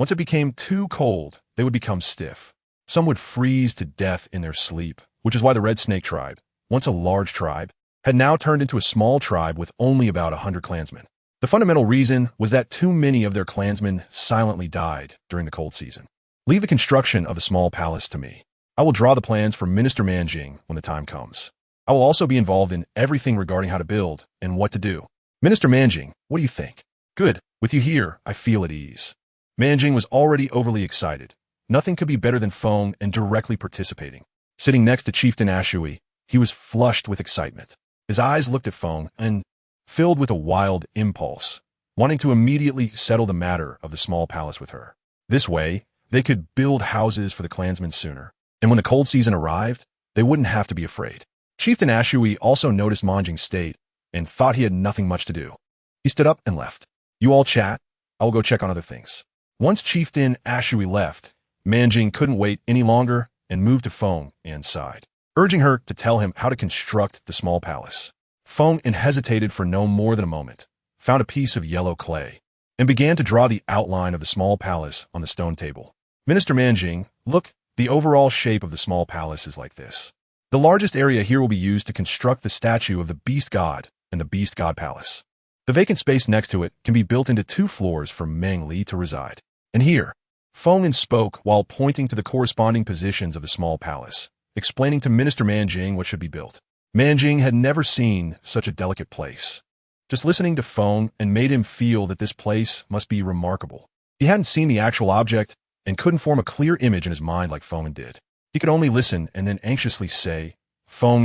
[SPEAKER 1] Once it became too cold, they would become stiff. Some would freeze to death in their sleep, which is why the Red Snake tribe, once a large tribe, had now turned into a small tribe with only about 100 clansmen. The fundamental reason was that too many of their clansmen silently died during the cold season. Leave the construction of the small palace to me. I will draw the plans for Minister Manjing when the time comes. I will also be involved in everything regarding how to build and what to do. Minister Manjing, what do you think? Good. With you here, I feel at ease. Manjing was already overly excited. Nothing could be better than Feng and directly participating. Sitting next to Chieftain Ashui, he was flushed with excitement. His eyes looked at Feng and, filled with a wild impulse, wanting to immediately settle the matter of the small palace with her. This way, they could build houses for the clansmen sooner, and when the cold season arrived, they wouldn't have to be afraid. Chieftain Ashui also noticed Manjing's state and thought he had nothing much to do. He stood up and left. You all chat. I will go check on other things. Once Chieftain Ashui left, Manjing couldn't wait any longer and moved to Feng and sighed, urging her to tell him how to construct the small palace. Feng hesitated for no more than a moment, found a piece of yellow clay, and began to draw the outline of the small palace on the stone table. Minister Manjing, look, the overall shape of the small palace is like this. The largest area here will be used to construct the statue of the Beast God and the Beast God Palace. The vacant space next to it can be built into 2 floors for Meng Li to reside. And here, Feng spoke while pointing to the corresponding positions of the small palace, explaining to Minister Manjing what should be built. Manjing had never seen such a delicate place. Just listening to Feng and made him feel that this place must be remarkable. He hadn't seen the actual object and couldn't form a clear image in his mind like Feng did. He could only listen and then anxiously say, Feng,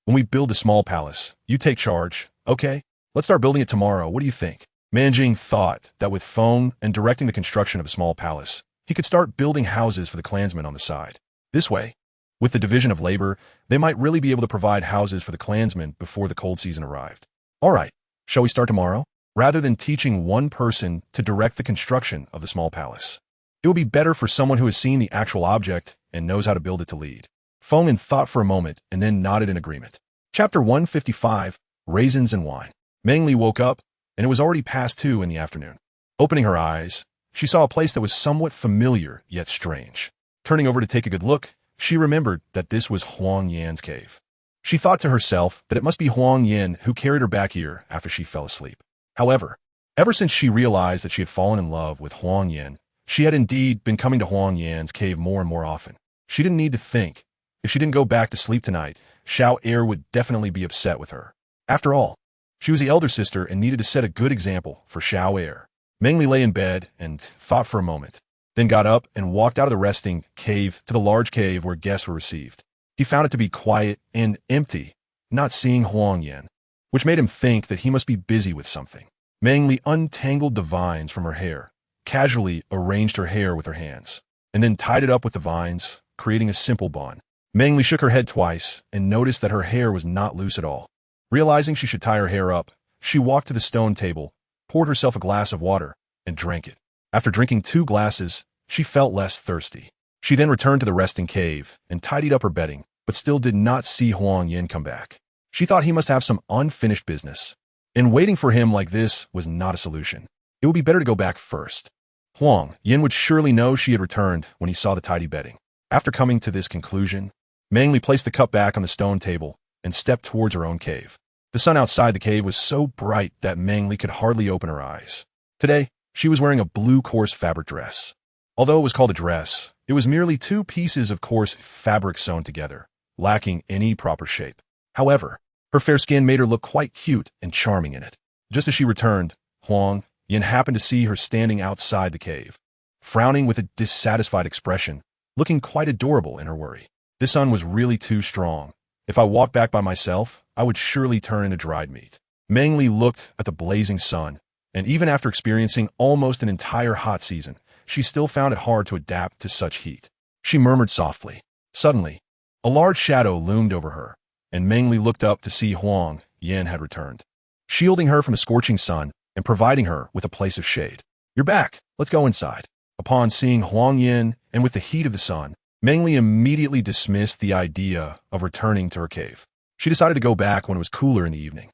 [SPEAKER 1] when we build the small palace, you take charge, okay? Let's start building it tomorrow. What do you think? Manjing thought that with Feng and directing the construction of a small palace, he could start building houses for the clansmen on the side. This way, with the division of labor, they might really be able to provide houses for the clansmen before the cold season arrived. All right, shall we start tomorrow? Rather than teaching one person to direct the construction of the small palace, it would be better for someone who has seen the actual object and knows how to build it to lead. Feng thought for a moment and then nodded in agreement. Chapter 155, Raisins and Wine. Meng Li woke up, and it was already past 2 in the afternoon. Opening her eyes, she saw a place that was somewhat familiar yet strange. Turning over to take a good look, she remembered that this was Huang Yan's cave. She thought to herself that it must be Huang Yan who carried her back here after she fell asleep. However, ever since she realized that she had fallen in love with Huang Yan, she had indeed been coming to Huang Yan's cave more and more often. She didn't need to think. If she didn't go back to sleep tonight, Xiao Er would definitely be upset with her. After all, she was the elder sister and needed to set a good example for Xiao Er. Meng Li lay in bed and thought for a moment, then got up and walked out of the resting cave to the large cave where guests were received. He found it to be quiet and empty, not seeing Huang Yan, which made him think that he must be busy with something. Meng Li untangled the vines from her hair, casually arranged her hair with her hands, and then tied it up with the vines, creating a simple bun. Meng Li shook her head twice and noticed that her hair was not loose at all. Realizing she should tie her hair up, she walked to the stone table, poured herself a glass of water, and drank it. After drinking 2 glasses, she felt less thirsty. She then returned to the resting cave and tidied up her bedding, but still did not see Huang Yan come back. She thought he must have some unfinished business, and waiting for him like this was not a solution. It would be better to go back first. Huang Yan would surely know she had returned when he saw the tidy bedding. After coming to this conclusion, Meng Li placed the cup back on the stone table and stepped towards her own cave. The sun outside the cave was so bright that Meng Li could hardly open her eyes. Today, she was wearing a blue coarse fabric dress. Although it was called a dress, it was merely 2 pieces of coarse fabric sewn together, lacking any proper shape. However, her fair skin made her look quite cute and charming in it. Just as she returned, Huang Yan happened to see her standing outside the cave, frowning with a dissatisfied expression, looking quite adorable in her worry. This sun was really too strong. If I walked back by myself, I would surely turn into dried meat. Meng Li looked at the blazing sun, and even after experiencing almost an entire hot season, she still found it hard to adapt to such heat. She murmured softly. Suddenly, a large shadow loomed over her, and Meng Li looked up to see Huang Yan had returned, shielding her from the scorching sun and providing her with a place of shade. You're back. Let's go inside. Upon seeing Huang Yan and with the heat of the sun, Meng Li immediately dismissed the idea of returning to her cave. She decided to go back when it was cooler in the evening.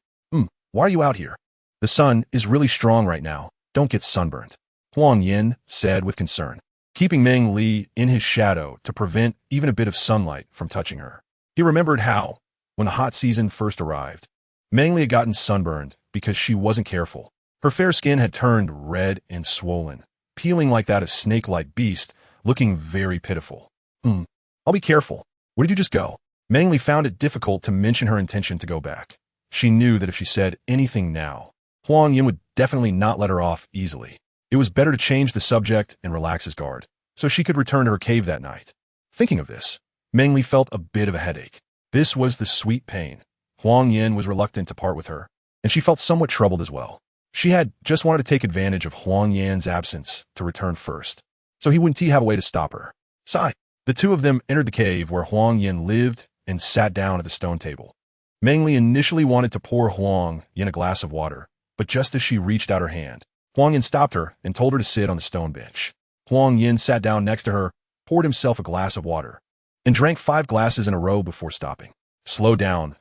[SPEAKER 1] Why are you out here? The sun is really strong right now. Don't get sunburned. Huang Yin said with concern, keeping Meng Li in his shadow to prevent even a bit of sunlight from touching her. He remembered how, when the hot season first arrived, Meng Li had gotten sunburned because she wasn't careful. Her fair skin had turned red and swollen, peeling like that a snake-like beast, looking very pitiful. I'll be careful. Where did you just go? Meng Li found it difficult to mention her intention to go back. She knew that if she said anything now, Huang Yin would definitely not let her off easily. It was better to change the subject and relax his guard, so she could return to her cave that night. Thinking of this, Meng Li felt a bit of a headache. This was the sweet pain. Huang Yin was reluctant to part with her, and she felt somewhat troubled as well. She had just wanted to take advantage of Huang Yan's absence to return first, so he wouldn't have a way to stop her. Sigh. The two of them entered the cave where Huang Yin lived and sat down at the stone table. Meng Li initially wanted to pour Huang Yin a glass of water, but just as she reached out her hand, Huang Yin stopped her and told her to sit on the stone bench. Huang Yin sat down next to her, poured himself a glass of water, and drank 5 glasses in a row before stopping. Slow down,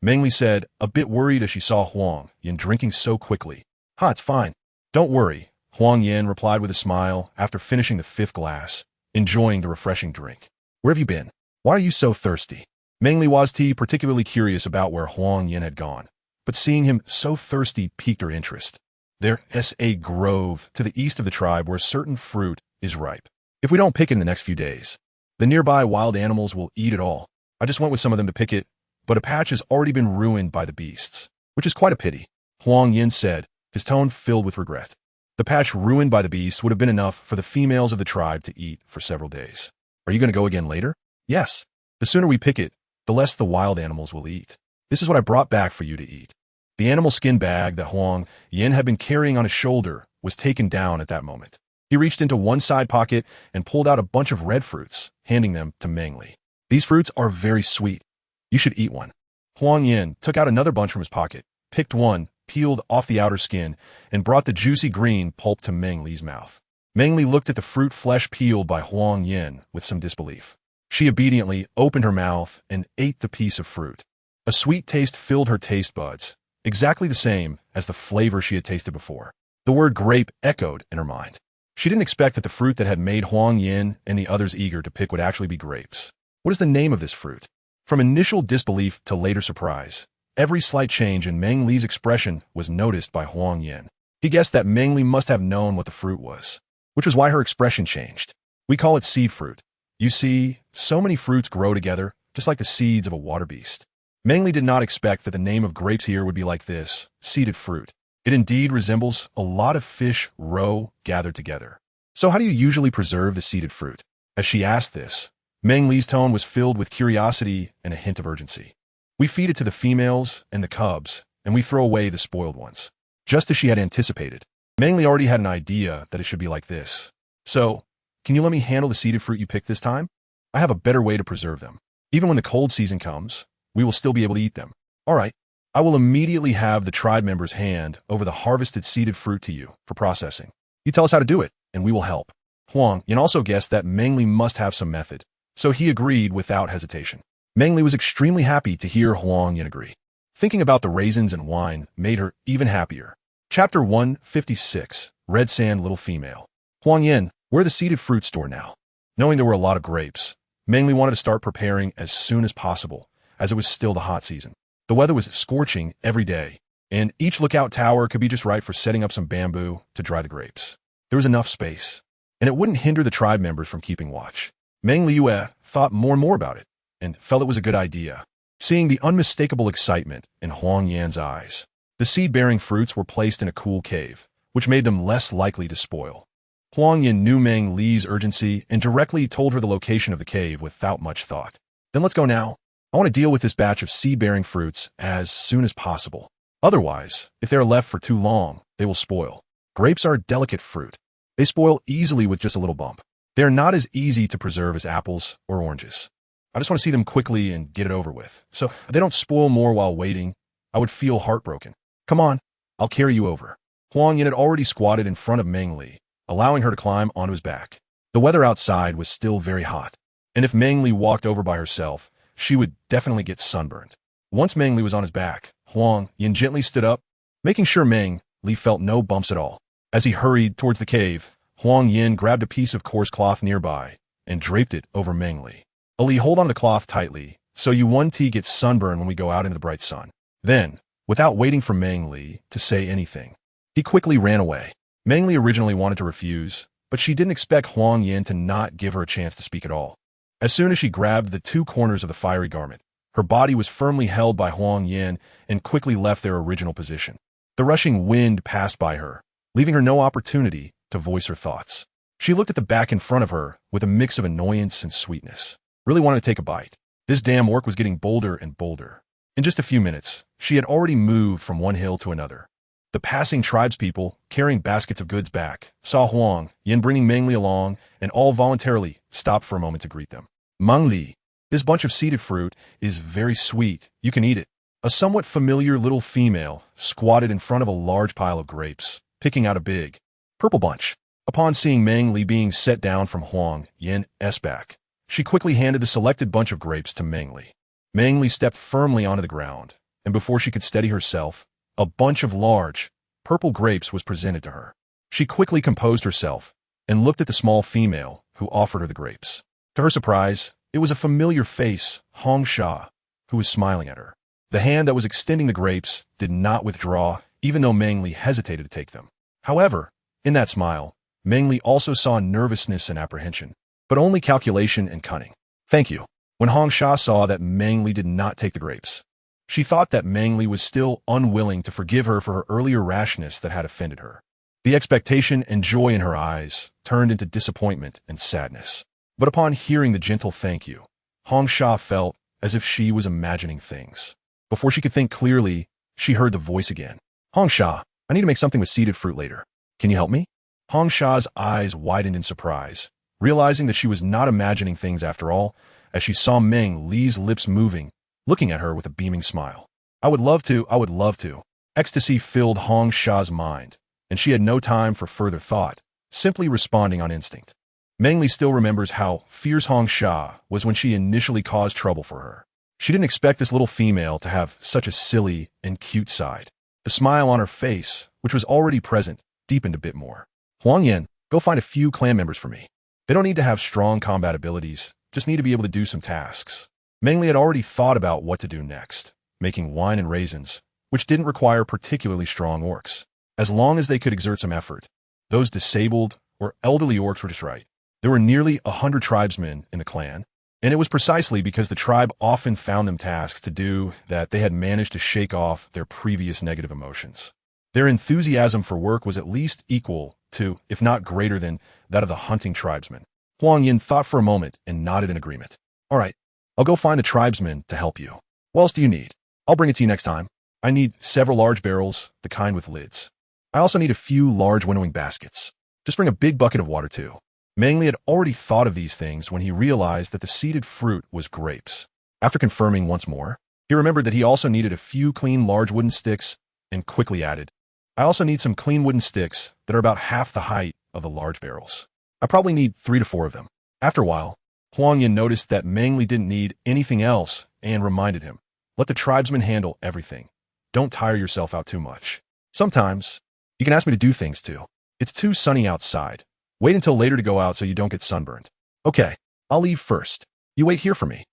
[SPEAKER 1] Meng Li said, a bit worried as she saw Huang Yin drinking so quickly. It's fine. Don't worry, Huang Yin replied with a smile after finishing the 5th glass, enjoying the refreshing drink. Where have you been? Why are you so thirsty? Meng Li was particularly curious about where Huang Yin had gone, but seeing him so thirsty piqued her interest. There's a grove to the east of the tribe where certain fruit is ripe. If we don't pick it in the next few days, the nearby wild animals will eat it all. I just went with some of them to pick it, but a patch has already been ruined by the beasts, which is quite a pity, Huang Yin said, his tone filled with regret. The patch ruined by the beasts would have been enough for the females of the tribe to eat for several days. Are you going to go again later? Yes. The sooner we pick it, the less the wild animals will eat. This is what I brought back for you to eat. The animal skin bag that Huang Yin had been carrying on his shoulder was taken down at that moment. He reached into one side pocket and pulled out a bunch of red fruits, handing them to Meng Li. These fruits are very sweet. You should eat one. Huang Yin took out another bunch from his pocket, picked one, peeled off the outer skin, and brought the juicy green pulp to Meng Li's mouth. Meng Li looked at the fruit flesh peeled by Huang Yin with some disbelief. She obediently opened her mouth and ate the piece of fruit. A sweet taste filled her taste buds, exactly the same as the flavor she had tasted before. The word grape echoed in her mind. She didn't expect that the fruit that had made Huang Yin and the others eager to pick would actually be grapes. What is the name of this fruit? From initial disbelief to later surprise, every slight change in Meng Li's expression was noticed by Huang Yin. He guessed that Meng Li must have known what the fruit was, which was why her expression changed. We call it seed fruit. You see, so many fruits grow together, just like the seeds of a water beast. Meng Li did not expect that the name of grapes here would be like this, seeded fruit. It indeed resembles a lot of fish roe gathered together. So how do you usually preserve the seeded fruit? As she asked this, Meng Li's tone was filled with curiosity and a hint of urgency. We feed it to the females and the cubs, and we throw away the spoiled ones. Just as she had anticipated, Meng Li already had an idea that it should be like this. So, can you let me handle the seeded fruit you picked this time? I have a better way to preserve them. Even when the cold season comes, we will still be able to eat them. All right, I will immediately have the tribe members hand over the harvested seeded fruit to you for processing. You tell us how to do it, and we will help. Huang Yin also guessed that Meng Li must have some method, so he agreed without hesitation. Meng Li was extremely happy to hear Huang Yin agree. Thinking about the raisins and wine made her even happier. Chapter 156, Red Sand Little Female. Huang Yin, where the seeded fruit store now? Knowing there were a lot of grapes, Meng Li wanted to start preparing as soon as possible, as it was still the hot season. The weather was scorching every day, and each lookout tower could be just right for setting up some bamboo to dry the grapes. There was enough space, and it wouldn't hinder the tribe members from keeping watch. Meng Li thought more and more about it, and felt it was a good idea. Seeing the unmistakable excitement in Huang Yan's eyes, the seed-bearing fruits were placed in a cool cave, which made them less likely to spoil. Huang Yin knew Meng Li's urgency and directly told her the location of the cave without much thought. Then let's go now. I want to deal with this batch of seed-bearing fruits as soon as possible. Otherwise, if they are left for too long, they will spoil. Grapes are a delicate fruit. They spoil easily with just a little bump. They are not as easy to preserve as apples or oranges. I just want to see them quickly and get it over with. So if they don't spoil more while waiting, I would feel heartbroken. Come on, I'll carry you over. Huang Yin had already squatted in front of Meng Li, allowing her to climb onto his back. The weather outside was still very hot, and if Meng Li walked over by herself, she would definitely get sunburned. Once Meng Li was on his back, Huang Yin gently stood up, making sure Meng Li felt no bumps at all. As he hurried towards the cave, Huang Yin grabbed a piece of coarse cloth nearby and draped it over Meng Li. Ali, hold on the cloth tightly, so you 1T gets sunburn when we go out into the bright sun. Then, without waiting for Meng Li to say anything, he quickly ran away. Meng Li originally wanted to refuse, but she didn't expect Huang Yin to not give her a chance to speak at all. As soon as she grabbed the two corners of the fiery garment, her body was firmly held by Huang Yin and quickly left their original position. The rushing wind passed by her, leaving her no opportunity to voice her thoughts. She looked at the back in front of her with a mix of annoyance and sweetness. Really wanted to take a bite. This damn orc was getting bolder and bolder. In just a few minutes, she had already moved from one hill to another. The passing tribespeople, carrying baskets of goods back, saw Huang Yin bringing Meng Li along and all voluntarily stopped for a moment to greet them. Meng Li, this bunch of seeded fruit is very sweet. You can eat it. A somewhat familiar little female squatted in front of a large pile of grapes, picking out a big, purple bunch. Upon seeing Meng Li being set down from Huang Yin's back, she quickly handed the selected bunch of grapes to Meng Li. Meng Li stepped firmly onto the ground, and before she could steady herself, a bunch of large, purple grapes was presented to her. She quickly composed herself and looked at the small female who offered her the grapes. To her surprise, it was a familiar face, Hong Sha, who was smiling at her. The hand that was extending the grapes did not withdraw, even though Meng Li hesitated to take them. However, in that smile, Meng Li also saw nervousness and apprehension, but only calculation and cunning. Thank you. When Hong Sha saw that Meng Li did not take the grapes, she thought that Meng Li was still unwilling to forgive her for her earlier rashness that had offended her. The expectation and joy in her eyes turned into disappointment and sadness. But upon hearing the gentle thank you, Hong Sha felt as if she was imagining things. Before she could think clearly, she heard the voice again. Hong Sha, I need to make something with seeded fruit later. Can you help me? Hong Sha's eyes widened in surprise, realizing that she was not imagining things after all, as she saw Meng Li's lips moving, looking at her with a beaming smile. I would love to. Ecstasy filled Hong Sha's mind, and she had no time for further thought, simply responding on instinct. Meng Li still remembers how fierce Hong Sha was when she initially caused trouble for her. She didn't expect this little female to have such a silly and cute side. The smile on her face, which was already present, deepened a bit more. Huang Yin, go find a few clan members for me. They don't need to have strong combat abilities, just need to be able to do some tasks. Meng Li had already thought about what to do next, making wine and raisins, which didn't require particularly strong orcs. As long as they could exert some effort, those disabled or elderly orcs were just right. There were nearly 100 tribesmen in the clan, and it was precisely because the tribe often found them tasks to do that they had managed to shake off their previous negative emotions. Their enthusiasm for work was at least equal to, if not greater than, that of the hunting tribesmen. Huang Yin thought for a moment and nodded in agreement. All right, I'll go find the tribesmen to help you. What else do you need? I'll bring it to you next time. I need several large barrels, the kind with lids. I also need a few large winnowing baskets. Just bring a big bucket of water too. Meng Li had already thought of these things when he realized that the seeded fruit was grapes. After confirming once more, he remembered that he also needed a few clean large wooden sticks and quickly added, I also need some clean wooden sticks that are about half the height of the large barrels. I probably need 3 to 4 of them. After a while, Huang Yin noticed that Meng Li didn't need anything else and reminded him, let the tribesmen handle everything. Don't tire yourself out too much. Sometimes, you can ask me to do things too. It's too sunny outside. Wait until later to go out so you don't get sunburned. Okay, I'll leave first. You wait here for me.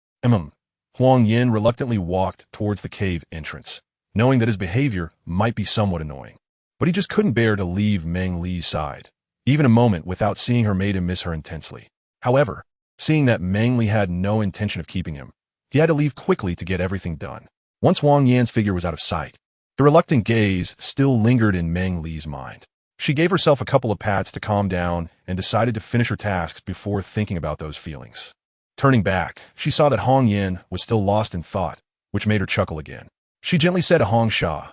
[SPEAKER 1] Huang Yin reluctantly walked towards the cave entrance, knowing that his behavior might be somewhat annoying. But he just couldn't bear to leave Meng Li's side. Even a moment without seeing her made him miss her intensely. However, seeing that Meng Li had no intention of keeping him, he had to leave quickly to get everything done. Once Huang Yan's figure was out of sight, the reluctant gaze still lingered in Meng Li's mind. She gave herself a couple of pats to calm down and decided to finish her tasks before thinking about those feelings. Turning back, she saw that Huang Yan was still lost in thought, which made her chuckle again. She gently said to Hong Sha,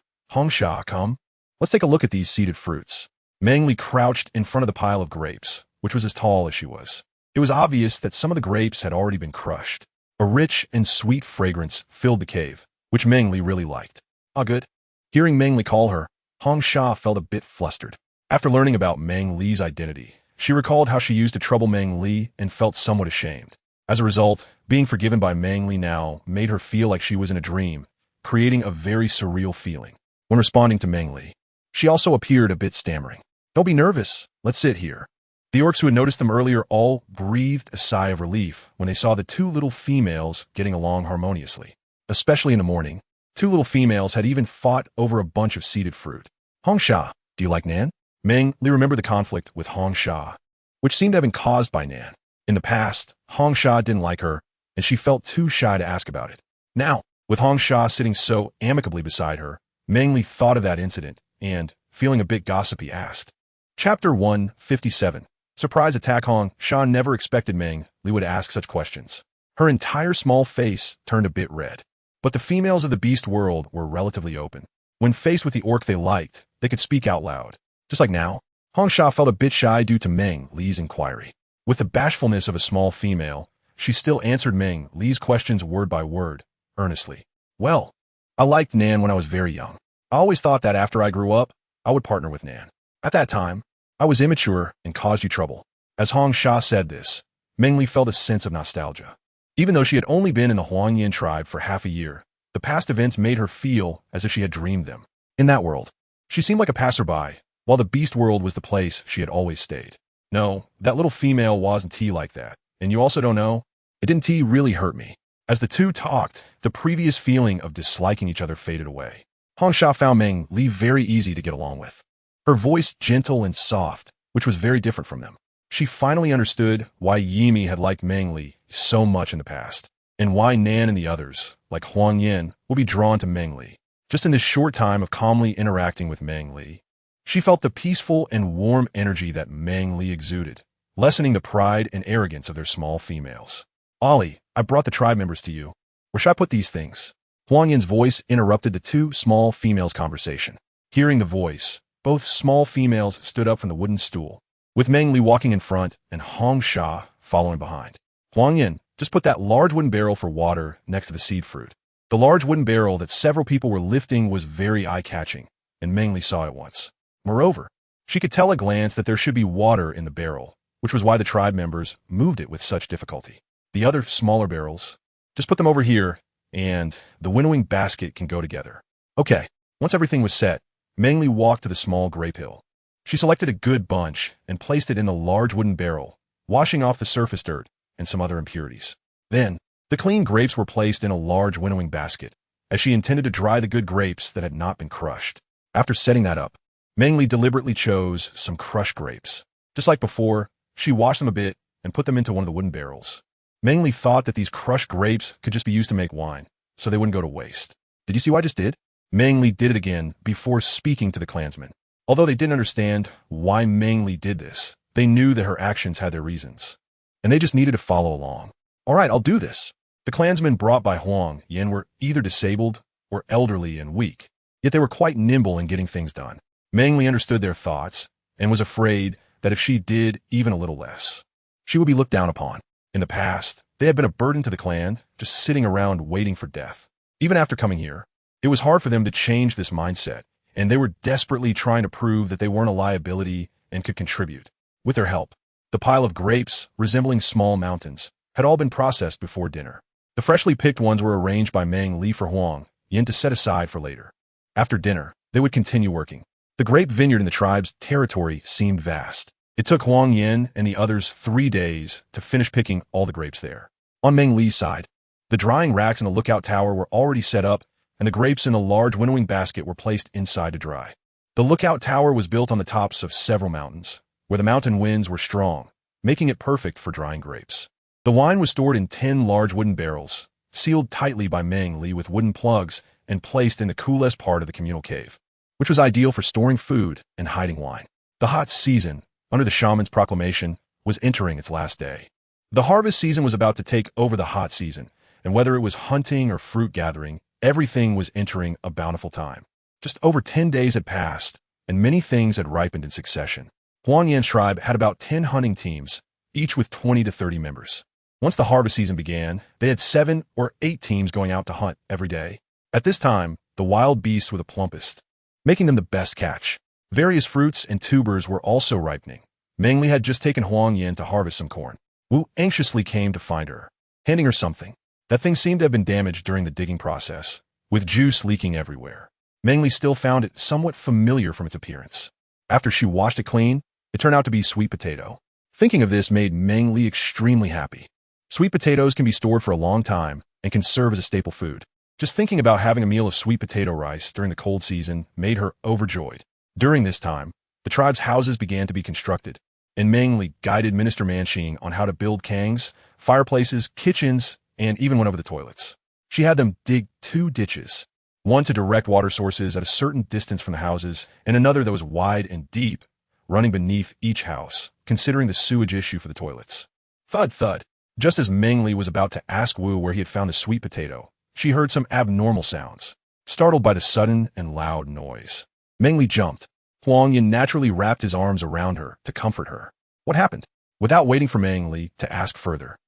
[SPEAKER 1] come. Let's take a look at these seeded fruits. Meng Li crouched in front of the pile of grapes, which was as tall as she was. It was obvious that some of the grapes had already been crushed. A rich and sweet fragrance filled the cave, which Meng Li really liked. Ah, good. Hearing Meng Li call her, Hong Sha felt a bit flustered. After learning about Meng Li's identity, she recalled how she used to trouble Meng Li and felt somewhat ashamed. As a result, being forgiven by Meng Li now made her feel like she was in a dream, creating a very surreal feeling. When responding to Meng Li, she also appeared a bit stammering. Don't be nervous. Let's sit here. The orcs who had noticed them earlier all breathed a sigh of relief when they saw the two little females getting along harmoniously. Especially in the morning, two little females had even fought over a bunch of seeded fruit. Hongsha, do you like Nan? Meng Li remembered the conflict with Hongsha, which seemed to have been caused by Nan. In the past, Hongsha didn't like her, and she felt too shy to ask about it. Now, with Hongsha sitting so amicably beside her, Meng Li thought of that incident and, feeling a bit gossipy, asked. Chapter 157. Surprise attack. Hongsha never expected Meng Li would ask such questions. Her entire small face turned a bit red. But the females of the beast world were relatively open. When faced with the orc they liked, they could speak out loud. Just like now, Hongsha felt a bit shy due to Meng Li's inquiry. With the bashfulness of a small female, she still answered Meng Li's questions word by word, earnestly. Well, I liked Nan when I was very young. I always thought that after I grew up, I would partner with Nan. At that time, I was immature and caused you trouble. As Hongsha said this, Meng Li felt a sense of nostalgia. Even though she had only been in the Huangyan tribe for half a year, the past events made her feel as if she had dreamed them. In that world, she seemed like a passerby, while the beast world was the place she had always stayed. No, that little female wasn't T like that. And you also don't know, it didn't T really hurt me. As the two talked, the previous feeling of disliking each other faded away. Hongsha found Meng Li very easy to get along with. Her voice gentle and soft, which was very different from them. She finally understood why Yimi had liked Meng Li so much in the past, and why Nan and the others, like Huang Yin, will be drawn to Meng Li. Just in this short time of calmly interacting with Meng Li, she felt the peaceful and warm energy that Meng Li exuded, lessening the pride and arrogance of their small females. Ollie, I brought the tribe members to you. Where should I put these things? Huang Yin's voice interrupted the two small females' conversation. Hearing the voice, both small females stood up from the wooden stool, with Meng Li walking in front and Hongsha following behind. Huang Yin, just put that large wooden barrel for water next to the seed fruit. The large wooden barrel that several people were lifting was very eye-catching, and Meng Li saw it once. Moreover, she could tell at a glance that there should be water in the barrel, which was why the tribe members moved it with such difficulty. The other smaller barrels, just put them over here, and the winnowing basket can go together. Okay, once everything was set, Meng Li walked to the small grape hill. She selected a good bunch and placed it in the large wooden barrel, washing off the surface dirt and some other impurities. Then, the clean grapes were placed in a large winnowing basket, as she intended to dry the good grapes that had not been crushed. After setting that up, Meng Li deliberately chose some crushed grapes. Just like before, she washed them a bit and put them into one of the wooden barrels. Meng Li thought that these crushed grapes could just be used to make wine, so they wouldn't go to waste. Did you see what I just did? Meng Li did it again before speaking to the clansmen. Although they didn't understand why Meng Li did this, they knew that her actions had their reasons, and they just needed to follow along. All right, I'll do this. The clansmen brought by Huang Yin were either disabled or elderly and weak, yet they were quite nimble in getting things done. Meng Li understood their thoughts and was afraid that if she did even a little less, she would be looked down upon. In the past, they had been a burden to the clan, just sitting around waiting for death. Even after coming here, it was hard for them to change this mindset, and they were desperately trying to prove that they weren't a liability and could contribute. With their help, the pile of grapes, resembling small mountains, had all been processed before dinner. The freshly picked ones were arranged by Meng Li for Huang Yin to set aside for later. After dinner, they would continue working. The grape vineyard in the tribe's territory seemed vast. It took Huang Yin and the others 3 days to finish picking all the grapes there. On Meng Li's side, the drying racks in the lookout tower were already set up, and the grapes in a large winnowing basket were placed inside to dry. The lookout tower was built on the tops of several mountains, where the mountain winds were strong, making it perfect for drying grapes. The wine was stored in 10 large wooden barrels, sealed tightly by Meng Li with wooden plugs and placed in the coolest part of the communal cave, which was ideal for storing food and hiding wine. The hot season, under the shaman's proclamation, was entering its last day. The harvest season was about to take over the hot season, and whether it was hunting or fruit gathering, everything was entering a bountiful time. Just over 10 days had passed, and many things had ripened in succession. Huang Yan's tribe had about 10 hunting teams, each with 20 to 30 members. Once the harvest season began, they had 7 or 8 teams going out to hunt every day. At this time, the wild beasts were the plumpest, making them the best catch. Various fruits and tubers were also ripening. Meng Li had just taken Huang Yin to harvest some corn. Wu anxiously came to find her, handing her something. That thing seemed to have been damaged during the digging process, with juice leaking everywhere. Meng Li still found it somewhat familiar from its appearance. After she washed it clean, it turned out to be sweet potato. Thinking of this made Meng Li extremely happy. Sweet potatoes can be stored for a long time and can serve as a staple food. Just thinking about having a meal of sweet potato rice during the cold season made her overjoyed. During this time, the tribe's houses began to be constructed, and Meng Li guided Minister Manxing on how to build kangs, fireplaces, kitchens, and even went over the toilets. She had them dig 2 ditches, one to direct water sources at a certain distance from the houses, and another that was wide and deep, running beneath each house, considering the sewage issue for the toilets. Thud, thud. Just as Meng Li was about to ask Wu where he had found the sweet potato, she heard some abnormal sounds. Startled by the sudden and loud noise, Meng Li jumped. Huang Yin naturally wrapped his arms around her to comfort her. What happened? Without waiting for Meng Li to ask further,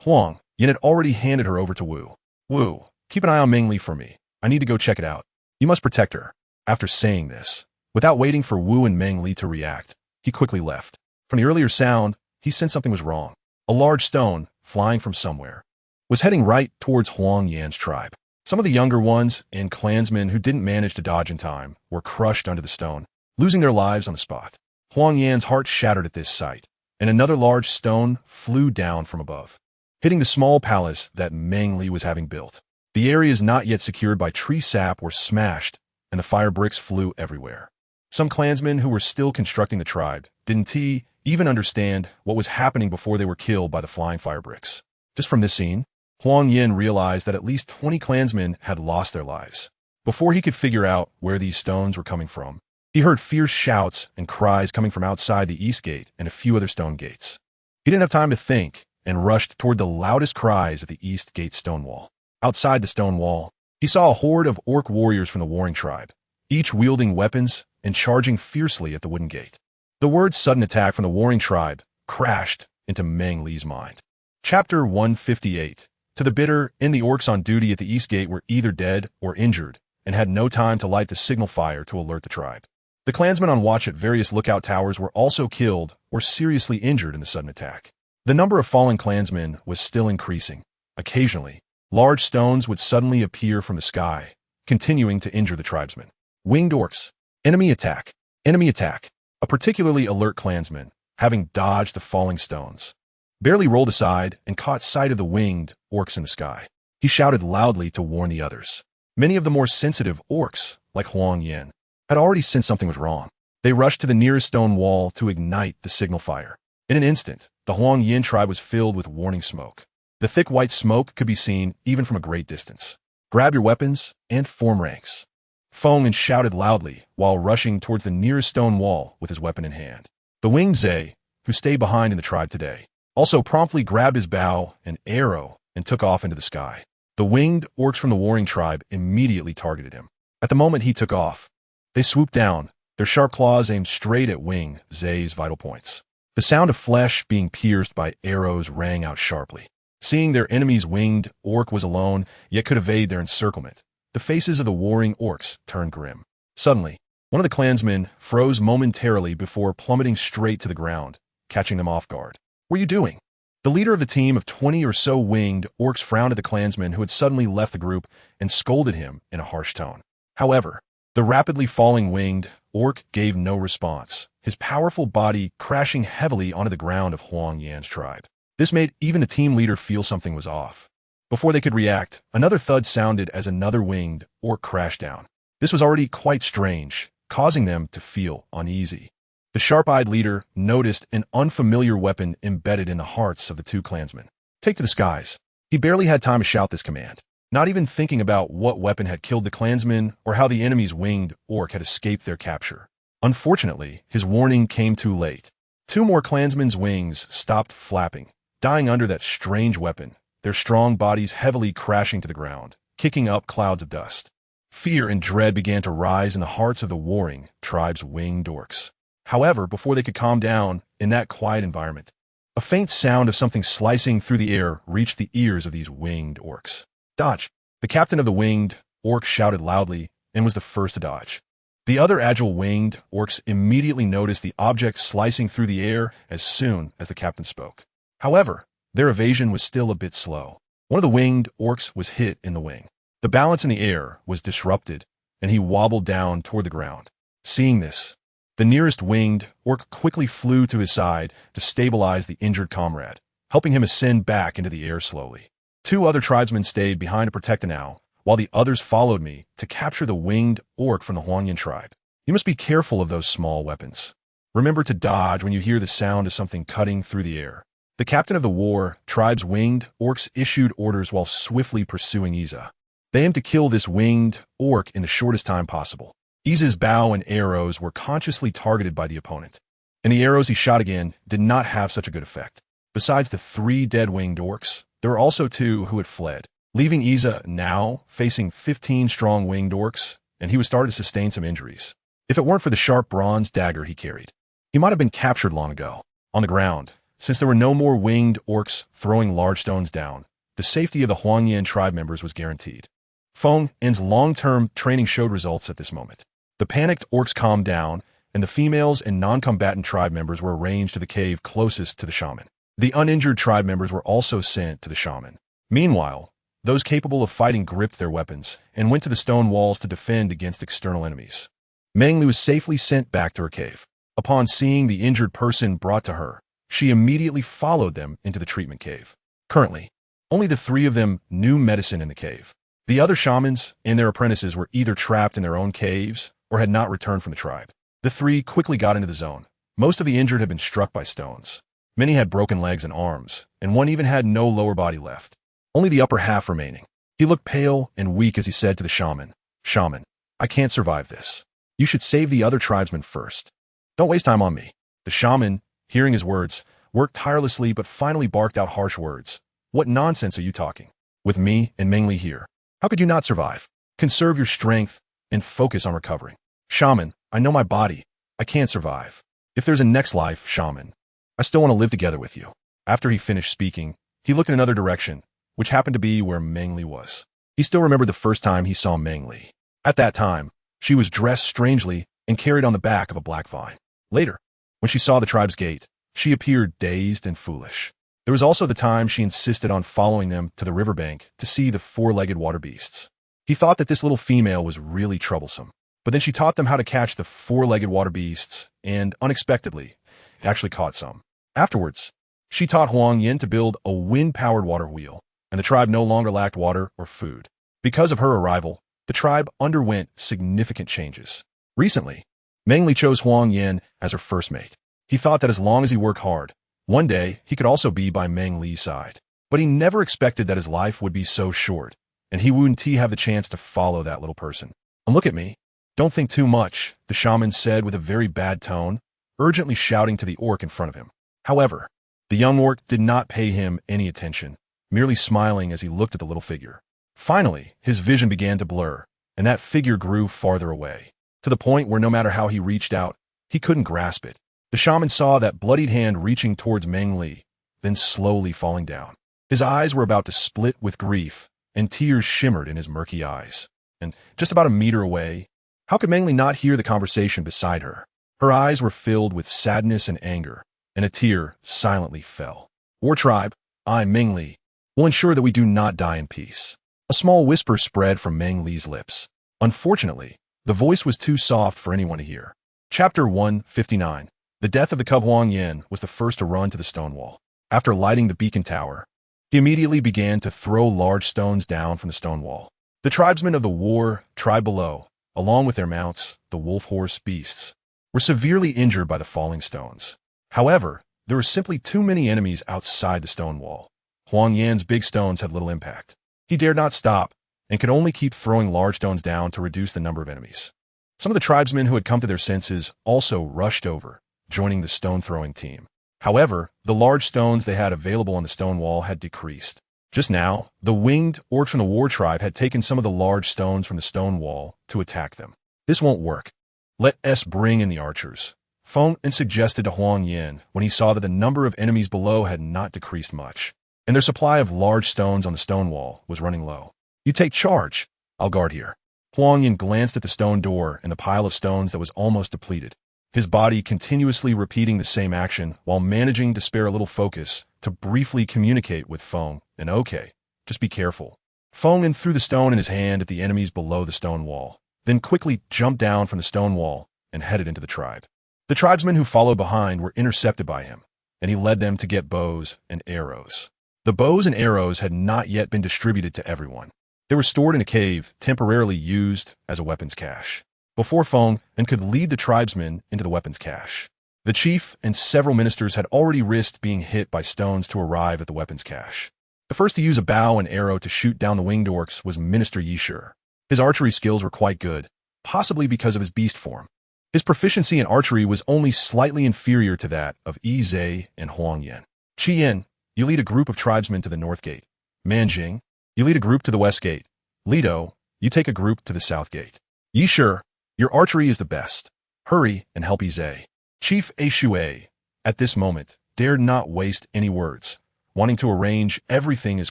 [SPEAKER 1] Huang Yin had already handed her over to Wu. Wu, keep an eye on Meng Li for me. I need to go check it out. You must protect her. After saying this, without waiting for Wu and Meng Li to react, he quickly left. From the earlier sound, he sensed something was wrong. A large stone, flying from somewhere, was heading right towards Huang Yan's tribe. Some of the younger ones and clansmen who didn't manage to dodge in time were crushed under the stone, losing their lives on the spot. Huang Yan's heart shattered at this sight, and another large stone flew down from above, hitting the small palace that Meng Li was having built. The areas not yet secured by tree sap were smashed, and the fire bricks flew everywhere. Some clansmen who were still constructing the tribe didn't even understand what was happening before they were killed by the flying fire bricks. Just from this scene, Huang Yin realized that at least 20 clansmen had lost their lives. Before he could figure out where these stones were coming from, he heard fierce shouts and cries coming from outside the east gate and a few other stone gates. He didn't have time to think and rushed toward the loudest cries at the east gate stone wall. Outside the stone wall, he saw a horde of orc warriors from the warring tribe, each wielding weapons and charging fiercely at the wooden gate. The word sudden attack from the warring tribe crashed into Meng Li's mind. Chapter 158. To the bitter, the orcs on duty at the east gate were either dead or injured and had no time to light the signal fire to alert the tribe. The clansmen on watch at various lookout towers were also killed or seriously injured in the sudden attack. The number of fallen clansmen was still increasing. Occasionally, large stones would suddenly appear from the sky, continuing to injure the tribesmen. Winged orcs. Enemy attack. Enemy attack. A particularly alert clansman, having dodged the falling stones, barely rolled aside and caught sight of the winged orcs in the sky. He shouted loudly to warn the others. Many of the more sensitive orcs, like Huang Yin, had already sensed something was wrong. They rushed to the nearest stone wall to ignite the signal fire. In an instant, the Huang Yin tribe was filled with warning smoke. The thick white smoke could be seen even from a great distance. Grab your weapons and form ranks. Feng and shouted loudly while rushing towards the nearest stone wall with his weapon in hand. The winged Zhe, who stayed behind in the tribe today, also promptly grabbed his bow and arrow and took off into the sky. The winged orcs from the warring tribe immediately targeted him. At the moment he took off, they swooped down, their sharp claws aimed straight at Wing Zhe's vital points. The sound of flesh being pierced by arrows rang out sharply. Seeing their enemy's winged orc was alone, yet could evade their encirclement, the faces of the warring orcs turned grim. Suddenly, one of the clansmen froze momentarily before plummeting straight to the ground, catching them off guard. What are you doing? The leader of the team of 20 or so winged orcs frowned at the clansman who had suddenly left the group and scolded him in a harsh tone. However, the rapidly falling winged orc gave no response, his powerful body crashing heavily onto the ground of Huang Yan's tribe. This made even the team leader feel something was off. Before they could react, another thud sounded as another winged orc crashed down. This was already quite strange, causing them to feel uneasy. The sharp-eyed leader noticed an unfamiliar weapon embedded in the hearts of the two clansmen. Take to the skies. He barely had time to shout this command, not even thinking about what weapon had killed the clansmen or how the enemy's winged orc had escaped their capture. Unfortunately, his warning came too late. 2 more clansmen's wings stopped flapping, dying under that strange weapon, their strong bodies heavily crashing to the ground, kicking up clouds of dust. Fear and dread began to rise in the hearts of the warring tribe's winged orcs. However, before they could calm down in that quiet environment, a faint sound of something slicing through the air reached the ears of these winged orcs. Dodge! The captain of the winged orcs shouted loudly and was the first to dodge. The other agile winged orcs immediately noticed the object slicing through the air as soon as the captain spoke. However, their evasion was still a bit slow. One of the winged orcs was hit in the wing. The balance in the air was disrupted, and he wobbled down toward the ground. Seeing this, The nearest winged orc quickly flew to his side to stabilize the injured comrade, helping him ascend back into the air slowly. 2 other tribesmen stayed behind to protect Anao, while the others followed me to capture the winged orc from the Huangyan tribe. You must be careful of those small weapons. Remember to dodge when you hear the sound of something cutting through the air. The captain of the war tribe's winged orcs issued orders while swiftly pursuing Iza. They aimed to kill this winged orc in the shortest time possible. Iza's bow and arrows were consciously targeted by the opponent, and the arrows he shot again did not have such a good effect. Besides the 3 dead winged orcs, there were also 2 who had fled, leaving Iza now facing 15 strong winged orcs, and he was starting to sustain some injuries. If it weren't for the sharp bronze dagger he carried, he might have been captured long ago. On the ground, since there were no more winged orcs throwing large stones down, the safety of the Huangyan tribe members was guaranteed. Feng En's long-term training showed results at this moment. The panicked orcs calmed down, and the females and non-combatant tribe members were arranged to the cave closest to the shaman. The uninjured tribe members were also sent to the shaman. Meanwhile, those capable of fighting gripped their weapons and went to the stone walls to defend against external enemies. Meng Li was safely sent back to her cave. Upon seeing the injured person brought to her, she immediately followed them into the treatment cave. Currently, only the 3 of them knew medicine in the cave. The other shamans and their apprentices were either trapped in their own caves or had not returned from the tribe. The 3 quickly got into the zone. Most of the injured had been struck by stones. Many had broken legs and arms, and one even had no lower body left, only the upper half remaining. He looked pale and weak as he said to the shaman, "Shaman, I can't survive this. You should save the other tribesmen first. Don't waste time on me." The shaman, hearing his words, worked tirelessly but finally barked out harsh words. "What nonsense are you talking? With me and Meng Li here, how could you not survive? Conserve your strength and focus on recovering." "Shaman, I know my body. I can't survive. If there's a next life, shaman, I still want to live together with you." After he finished speaking, he looked in another direction, which happened to be where Meng Li was. He still remembered the first time he saw Meng Li. At that time, she was dressed strangely and carried on the back of a black vine. Later, when she saw the tribe's gate, she appeared dazed and foolish. There was also the time she insisted on following them to the riverbank to see the 4-legged water beasts. He thought that this little female was really troublesome. But then she taught them how to catch the 4-legged water beasts, and unexpectedly, actually caught some. Afterwards, she taught Huang Yin to build a wind-powered water wheel, and the tribe no longer lacked water or food. Because of her arrival, the tribe underwent significant changes. Recently, Meng Li chose Huang Yin as her first mate. He thought that as long as he worked hard, one day he could also be by Meng Li's side. But he never expected that his life would be so short, and he wouldn't have the chance to follow that little person. "And look at me. Don't think too much," the shaman said with a very bad tone, urgently shouting to the orc in front of him. However, the young orc did not pay him any attention, merely smiling as he looked at the little figure. Finally, his vision began to blur, and that figure grew farther away, to the point where no matter how he reached out, he couldn't grasp it. The shaman saw that bloodied hand reaching towards Meng Li, then slowly falling down. His eyes were about to split with grief, and tears shimmered in his murky eyes. And just about a meter away, how could Meng Li not hear the conversation beside her? Her eyes were filled with sadness and anger, and a tear silently fell. "War tribe, I, Meng Li, will ensure that we do not die in peace." A small whisper spread from Meng Li's lips. Unfortunately, the voice was too soft for anyone to hear. Chapter 159. The death of the cub Huang Yin was the first to run to the stone wall. After lighting the beacon tower, he immediately began to throw large stones down from the stone wall. The tribesmen of the war tribe below, along with their mounts, the wolf horse beasts, were severely injured by the falling stones. However, there were simply too many enemies outside the stone wall. Huang Yan's big stones had little impact. He dared not stop and could only keep throwing large stones down to reduce the number of enemies. Some of the tribesmen who had come to their senses also rushed over, joining the stone-throwing team. However, the large stones they had available on the stone wall had decreased. Just now, the winged orcs from the war tribe had taken some of the large stones from the stone wall to attack them. "This won't work. Let us bring in the archers," Feng En suggested to Huang Yin when he saw that the number of enemies below had not decreased much, and their supply of large stones on the stone wall was running low. "You take charge. I'll guard here." Huang Yin glanced at the stone door and the pile of stones that was almost depleted, his body continuously repeating the same action while managing to spare a little focus to briefly communicate with Feng En. "Okay, just be careful." Feng En threw the stone in his hand at the enemies below the stone wall, then quickly jumped down from the stone wall and headed into the tribe. The tribesmen who followed behind were intercepted by him, and he led them to get bows and arrows. The bows and arrows had not yet been distributed to everyone. They were stored in a cave, temporarily used as a weapons cache, before Feng and could lead the tribesmen into the weapons cache. The chief and several ministers had already risked being hit by stones to arrive at the weapons cache. The first to use a bow and arrow to shoot down the winged orcs was Minister Yishur. His archery skills were quite good, possibly because of his beast form. His proficiency in archery was only slightly inferior to that of Yi Zhe and Huang Yan. Qi Yin, you lead a group of tribesmen to the north gate. Manjing, you lead a group to the west gate. Lido, you take a group to the south gate. Yishur, your archery is the best. Hurry and help Yi Zhe. Chief Shui, at this moment, dared not waste any words, wanting to arrange everything as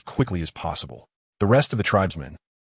[SPEAKER 1] quickly as possible. The rest of the tribesmen,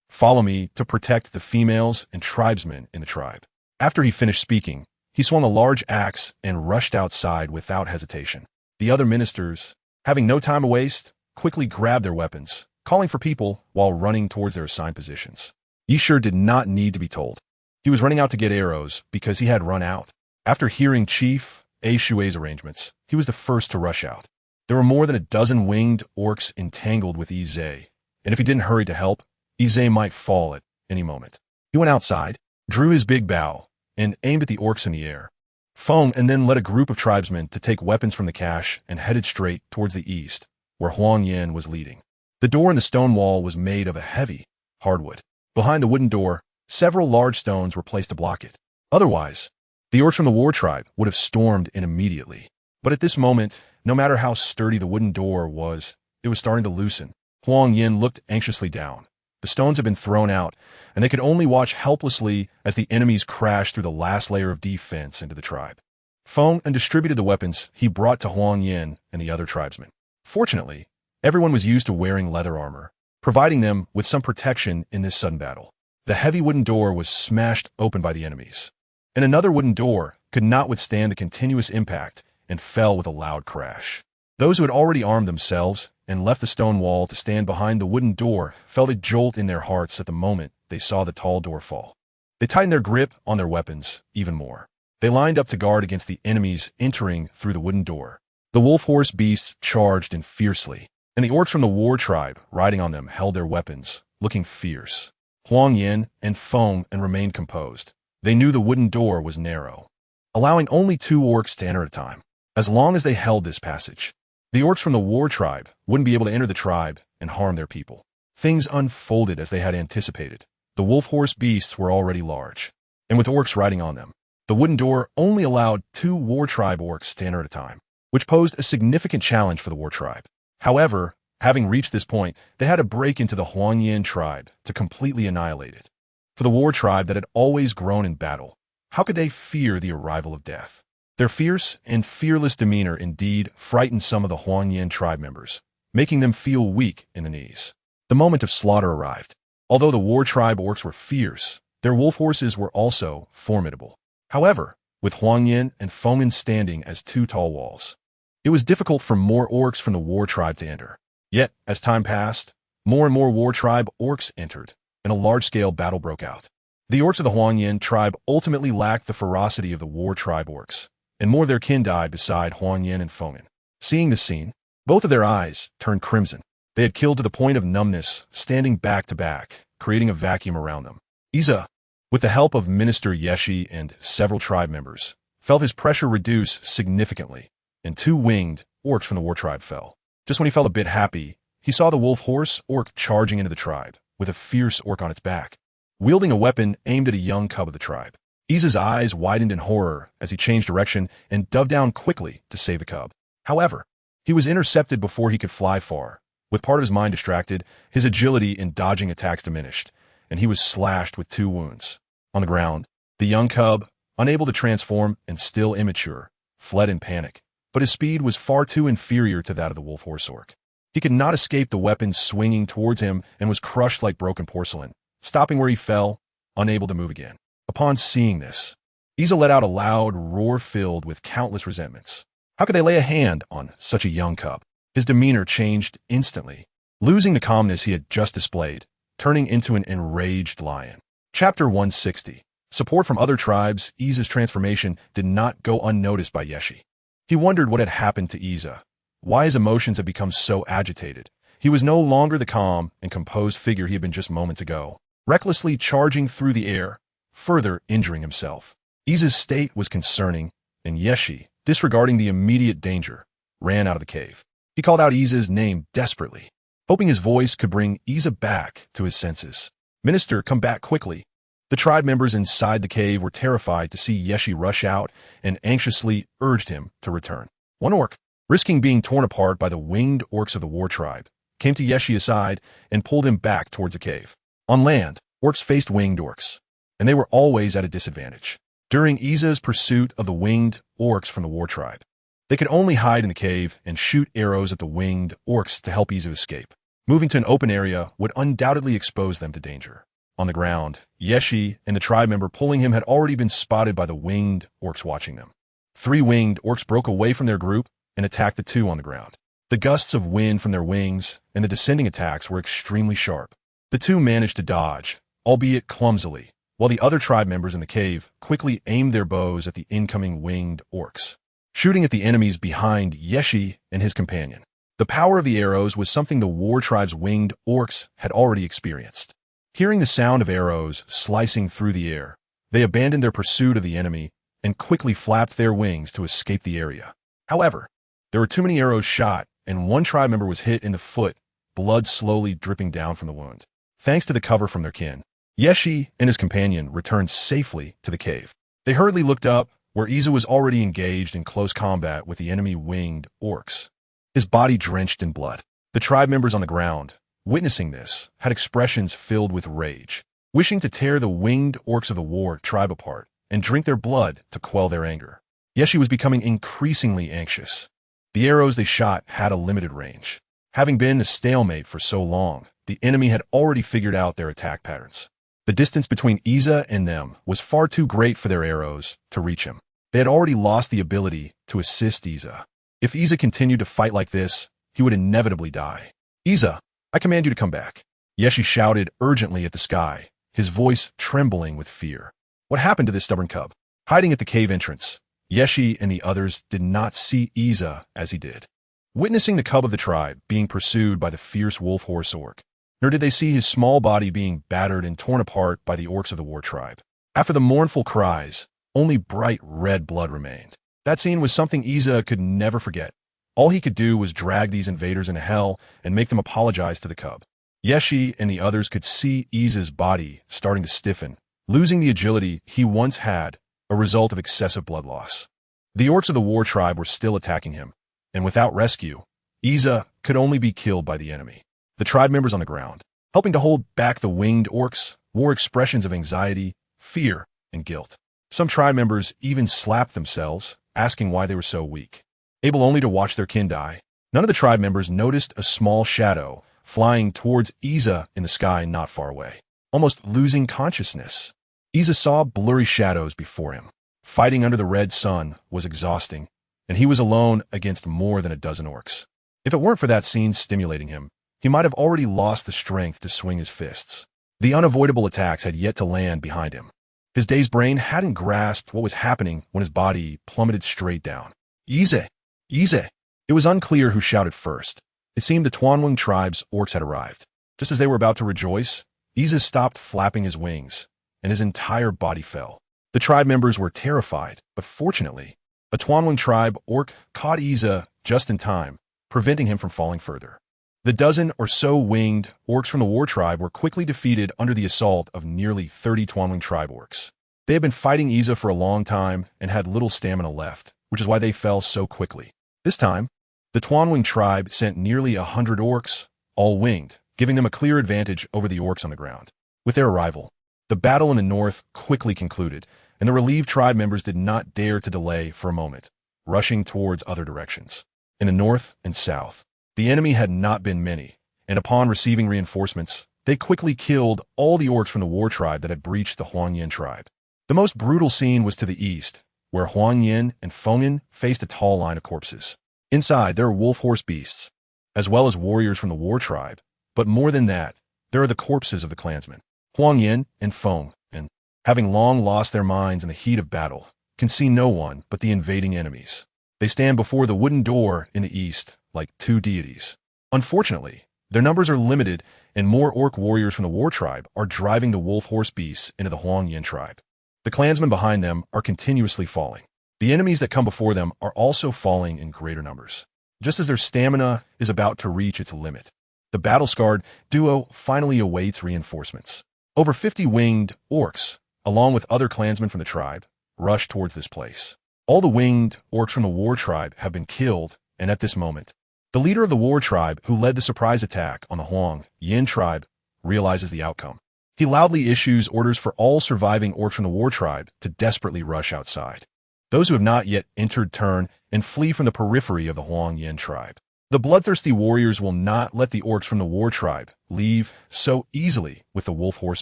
[SPEAKER 1] follow me to protect the females and tribesmen in the tribe. After he finished speaking, he swung a large axe and rushed outside without hesitation. The other ministers, having no time to waste, quickly grabbed their weapons, calling for people while running towards their assigned positions. Yishur did not need to be told. He was running out to get arrows because he had run out. After hearing Chief Shui's arrangements, he was the first to rush out. There were more than a dozen winged orcs entangled with Yi Zhe, and if he didn't hurry to help, Yi Zhe might fall at any moment. He went outside, drew his big bow, and aimed at the orcs in the air. Feng and then led a group of tribesmen to take weapons from the cache and headed straight towards the east, where Huang Yan was leading. The door in the stone wall was made of a heavy hardwood. Behind the wooden door, several large stones were placed to block it. Otherwise, the orcs from the war tribe would have stormed in immediately. But at this moment, no matter how sturdy the wooden door was, it was starting to loosen. Huang Yan looked anxiously down. The stones had been thrown out, and they could only watch helplessly as the enemies crashed through the last layer of defense into the tribe. Feng distributed the weapons he brought to Huang Yan and the other tribesmen. Fortunately, everyone was used to wearing leather armor, providing them with some protection in this sudden battle. The heavy wooden door was smashed open by the enemies, and another wooden door could not withstand the continuous impact and fell with a loud crash. Those who had already armed themselves and left the stone wall to stand behind the wooden door felt a jolt in their hearts at the moment they saw the tall door fall. They tightened their grip on their weapons even more. They lined up to guard against the enemies entering through the wooden door. The wolf horse beasts charged in fiercely, and the orcs from the war tribe riding on them held their weapons, looking fierce. Huang Yan and Feng remained composed. They knew the wooden door was narrow, allowing only 2 orcs to enter at a time. As long as they held this passage, the orcs from the war tribe wouldn't be able to enter the tribe and harm their people. Things unfolded as they had anticipated. The wolf horse beasts were already large, and with orcs riding on them, the wooden door only allowed 2 war tribe orcs to enter at a time, which posed a significant challenge for the war tribe. However, having reached this point, they had to break into the Huang Yan tribe to completely annihilate it. For the war tribe that had always grown in battle, how could they fear the arrival of death? Their fierce and fearless demeanor indeed frightened some of the Huang Yan tribe members, making them feel weak in the knees. The moment of slaughter arrived. Although the war tribe orcs were fierce, their wolf horses were also formidable. However, with Huang Yan and Feng standing as 2 tall walls, it was difficult for more orcs from the war tribe to enter. Yet, as time passed, more and more war tribe orcs entered, and a large-scale battle broke out. The orcs of the Huang Yan tribe ultimately lacked the ferocity of the war tribe orcs, and more of their kin died beside Huang Yan and Feng. Seeing this scene, both of their eyes turned crimson. They had killed to the point of numbness, standing back to back, creating a vacuum around them. Iza, with the help of Minister Yeshi and several tribe members, felt his pressure reduce significantly, and 2 winged orcs from the war tribe fell. Just when he felt a bit happy, he saw the wolf horse orc charging into the tribe, with a fierce orc on its back, wielding a weapon aimed at a young cub of the tribe. Iza's eyes widened in horror as he changed direction and dove down quickly to save the cub. However, he was intercepted before he could fly far. With part of his mind distracted, his agility in dodging attacks diminished, and he was slashed with 2 wounds. On the ground, the young cub, unable to transform and still immature, fled in panic, but his speed was far too inferior to that of the wolf horse orc. He could not escape the weapon swinging towards him and was crushed like broken porcelain, stopping where he fell, unable to move again. Upon seeing this, Iza let out a loud roar filled with countless resentments. How could they lay a hand on such a young cub? His demeanor changed instantly, losing the calmness he had just displayed, turning into an enraged lion. Chapter 160. Support from other tribes, Iza's transformation did not go unnoticed by Yeshi. He wondered what had happened to Iza, why his emotions had become so agitated. He was no longer the calm and composed figure he had been just moments ago, recklessly charging through the air, further injuring himself. Iza's state was concerning, and Yeshi, disregarding the immediate danger, ran out of the cave. He called out Iza's name desperately, hoping his voice could bring Iza back to his senses. "Minister, come back quickly." The tribe members inside the cave were terrified to see Yeshi rush out and anxiously urged him to return. One orc, risking being torn apart by the winged orcs of the war tribe, came to Yeshi aside and pulled him back towards the cave. On land, orcs faced winged orcs, and they were always at a disadvantage. During Iza's pursuit of the winged orcs from the war tribe, they could only hide in the cave and shoot arrows at the winged orcs to help Iza escape. Moving to an open area would undoubtedly expose them to danger. On the ground, Yeshi and the tribe member pulling him had already been spotted by the winged orcs watching them. 3 winged orcs broke away from their group and attacked the 2 on the ground. The gusts of wind from their wings and the descending attacks were extremely sharp. The 2 managed to dodge, albeit clumsily, while the other tribe members in the cave quickly aimed their bows at the incoming winged orcs, shooting at the enemies behind Yeshi and his companion. The power of the arrows was something the war tribe's winged orcs had already experienced. Hearing the sound of arrows slicing through the air, they abandoned their pursuit of the enemy and quickly flapped their wings to escape the area. However, there were too many arrows shot, and one tribe member was hit in the foot, blood slowly dripping down from the wound. Thanks to the cover from their kin, Yeshi and his companion returned safely to the cave. They hurriedly looked up, where Iza was already engaged in close combat with the enemy winged orcs, his body drenched in blood. The tribe members on the ground, witnessing this, had expressions filled with rage, wishing to tear the winged orcs of the war tribe apart and drink their blood to quell their anger. Yeshi was becoming increasingly anxious. The arrows they shot had a limited range. Having been a stalemate for so long, the enemy had already figured out their attack patterns. The distance between Iza and them was far too great for their arrows to reach him. They had already lost the ability to assist Iza. If Iza continued to fight like this, he would inevitably die. "Iza, I command you to come back." Yeshi shouted urgently at the sky, his voice trembling with fear. What happened to this stubborn cub? Hiding at the cave entrance, Yeshi and the others did not see Iza as he did, witnessing the cub of the tribe being pursued by the fierce wolf horse orc, nor did they see his small body being battered and torn apart by the orcs of the war tribe. After the mournful cries, only bright red blood remained. That scene was something Iza could never forget. All he could do was drag these invaders into hell and make them apologize to the cub. Yeshi and the others could see Iza's body starting to stiffen, losing the agility he once had, a result of excessive blood loss. The orcs of the war tribe were still attacking him, and without rescue, Iza could only be killed by the enemy. The tribe members on the ground, helping to hold back the winged orcs, wore expressions of anxiety, fear, and guilt. Some tribe members even slapped themselves, asking why they were so weak. Able only to watch their kin die, none of the tribe members noticed a small shadow flying towards Iza in the sky not far away. Almost losing consciousness, Iza saw blurry shadows before him. Fighting under the red sun was exhausting, and he was alone against more than a dozen orcs. If it weren't for that scene stimulating him, he might have already lost the strength to swing his fists. The unavoidable attacks had yet to land behind him. His dazed brain hadn't grasped what was happening when his body plummeted straight down. "Iza! Iza!" It was unclear who shouted first. It seemed the Tuanwing tribe's orcs had arrived. Just as they were about to rejoice, Iza stopped flapping his wings, and his entire body fell. The tribe members were terrified, but fortunately, a Tuanwing tribe orc caught Iza just in time, preventing him from falling further. The dozen or so winged orcs from the war tribe were quickly defeated under the assault of nearly 30 Tuanwing tribe orcs. They had been fighting Iza for a long time and had little stamina left, which is why they fell so quickly. This time, the Tuanwing tribe sent nearly 100 orcs, all winged, giving them a clear advantage over the orcs on the ground. With their arrival, the battle in the north quickly concluded, and the relieved tribe members did not dare to delay for a moment, rushing towards other directions. In the north and south, the enemy had not been many, and upon receiving reinforcements, they quickly killed all the orcs from the war tribe that had breached the Huangyan tribe. The most brutal scene was to the east, where Huangyan and Fengyan faced a tall line of corpses. Inside, there are wolf horse beasts, as well as warriors from the war tribe, but more than that, there are the corpses of the clansmen, Huangyan and Fengyan. having long lost their minds in the heat of battle, can see no one but the invading enemies. They stand before the wooden door in the east like two deities. Unfortunately, their numbers are limited, and more orc warriors from the war tribe are driving the wolf horse beasts into the Huang Yin tribe. The clansmen behind them are continuously falling. The enemies that come before them are also falling in greater numbers. Just as their stamina is about to reach its limit, the battle-scarred duo finally awaits reinforcements. Over 50 winged orcs, along with other clansmen from the tribe, rush towards this place. All the winged orcs from the war tribe have been killed, and at this moment, the leader of the war tribe who led the surprise attack on the Huang Yin tribe realizes the outcome. He loudly issues orders for all surviving orcs from the war tribe to desperately rush outside. Those who have not yet entered turn and flee from the periphery of the Huang Yin tribe. The bloodthirsty warriors will not let the orcs from the war tribe leave so easily with the wolf horse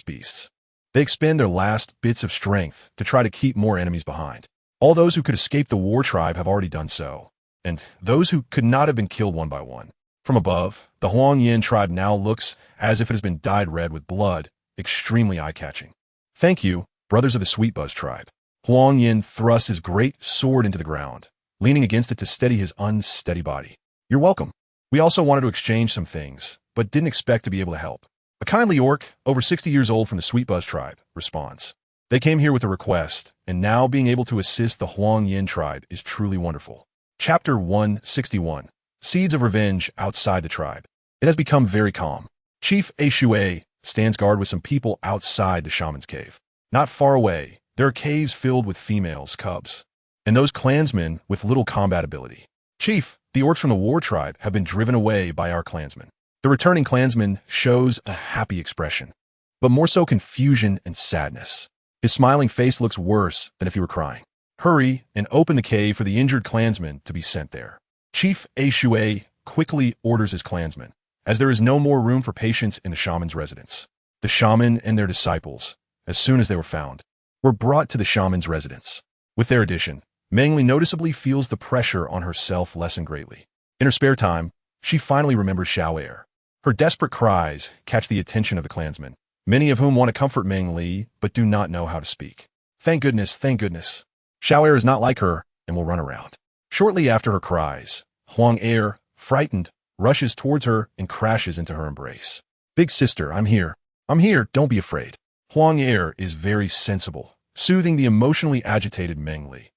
[SPEAKER 1] beasts. They expend their last bits of strength to try to keep more enemies behind. All those who could escape the war tribe have already done so, and those who could not have been killed one by one. From above, the Huang Yin tribe now looks as if it has been dyed red with blood, extremely eye-catching. Thank you, brothers of the Sweet Buzz tribe. Huang Yin thrusts his great sword into the ground, leaning against it to steady his unsteady body. You're welcome. We also wanted to exchange some things, but didn't expect to be able to help. A kindly orc, over 60 years old from the Sweet Buzz tribe, responds. They came here with a request, and now being able to assist the Huang Yin tribe is truly wonderful. Chapter 161. Seeds of Revenge Outside the Tribe. It has become very calm. Chief Shui stands guard with some people outside the shaman's cave. Not far away, there are caves filled with females, cubs, and those clansmen with little combat ability. Chief, the orcs from the war tribe have been driven away by our clansmen. The returning clansman shows a happy expression, but more so confusion and sadness. His smiling face looks worse than if he were crying. Hurry and open the cave for the injured clansman to be sent there. Chief Shui quickly orders his clansmen, as there is no more room for patients in the shaman's residence. The shaman and their disciples, as soon as they were found, were brought to the shaman's residence. With their addition, Meng Li noticeably feels the pressure on herself lessen greatly. In her spare time, she finally remembers Xiao. Her desperate cries catch the attention of the clansmen, many of whom want to comfort Meng Li but do not know how to speak. Thank goodness, thank goodness. Xiao is not like her and will run around. Shortly after her cries, Huang Er, frightened, rushes towards her and crashes into her embrace. Big sister, I'm here. I'm here, don't be afraid. Huang Er is very sensible, soothing the emotionally agitated Meng Li.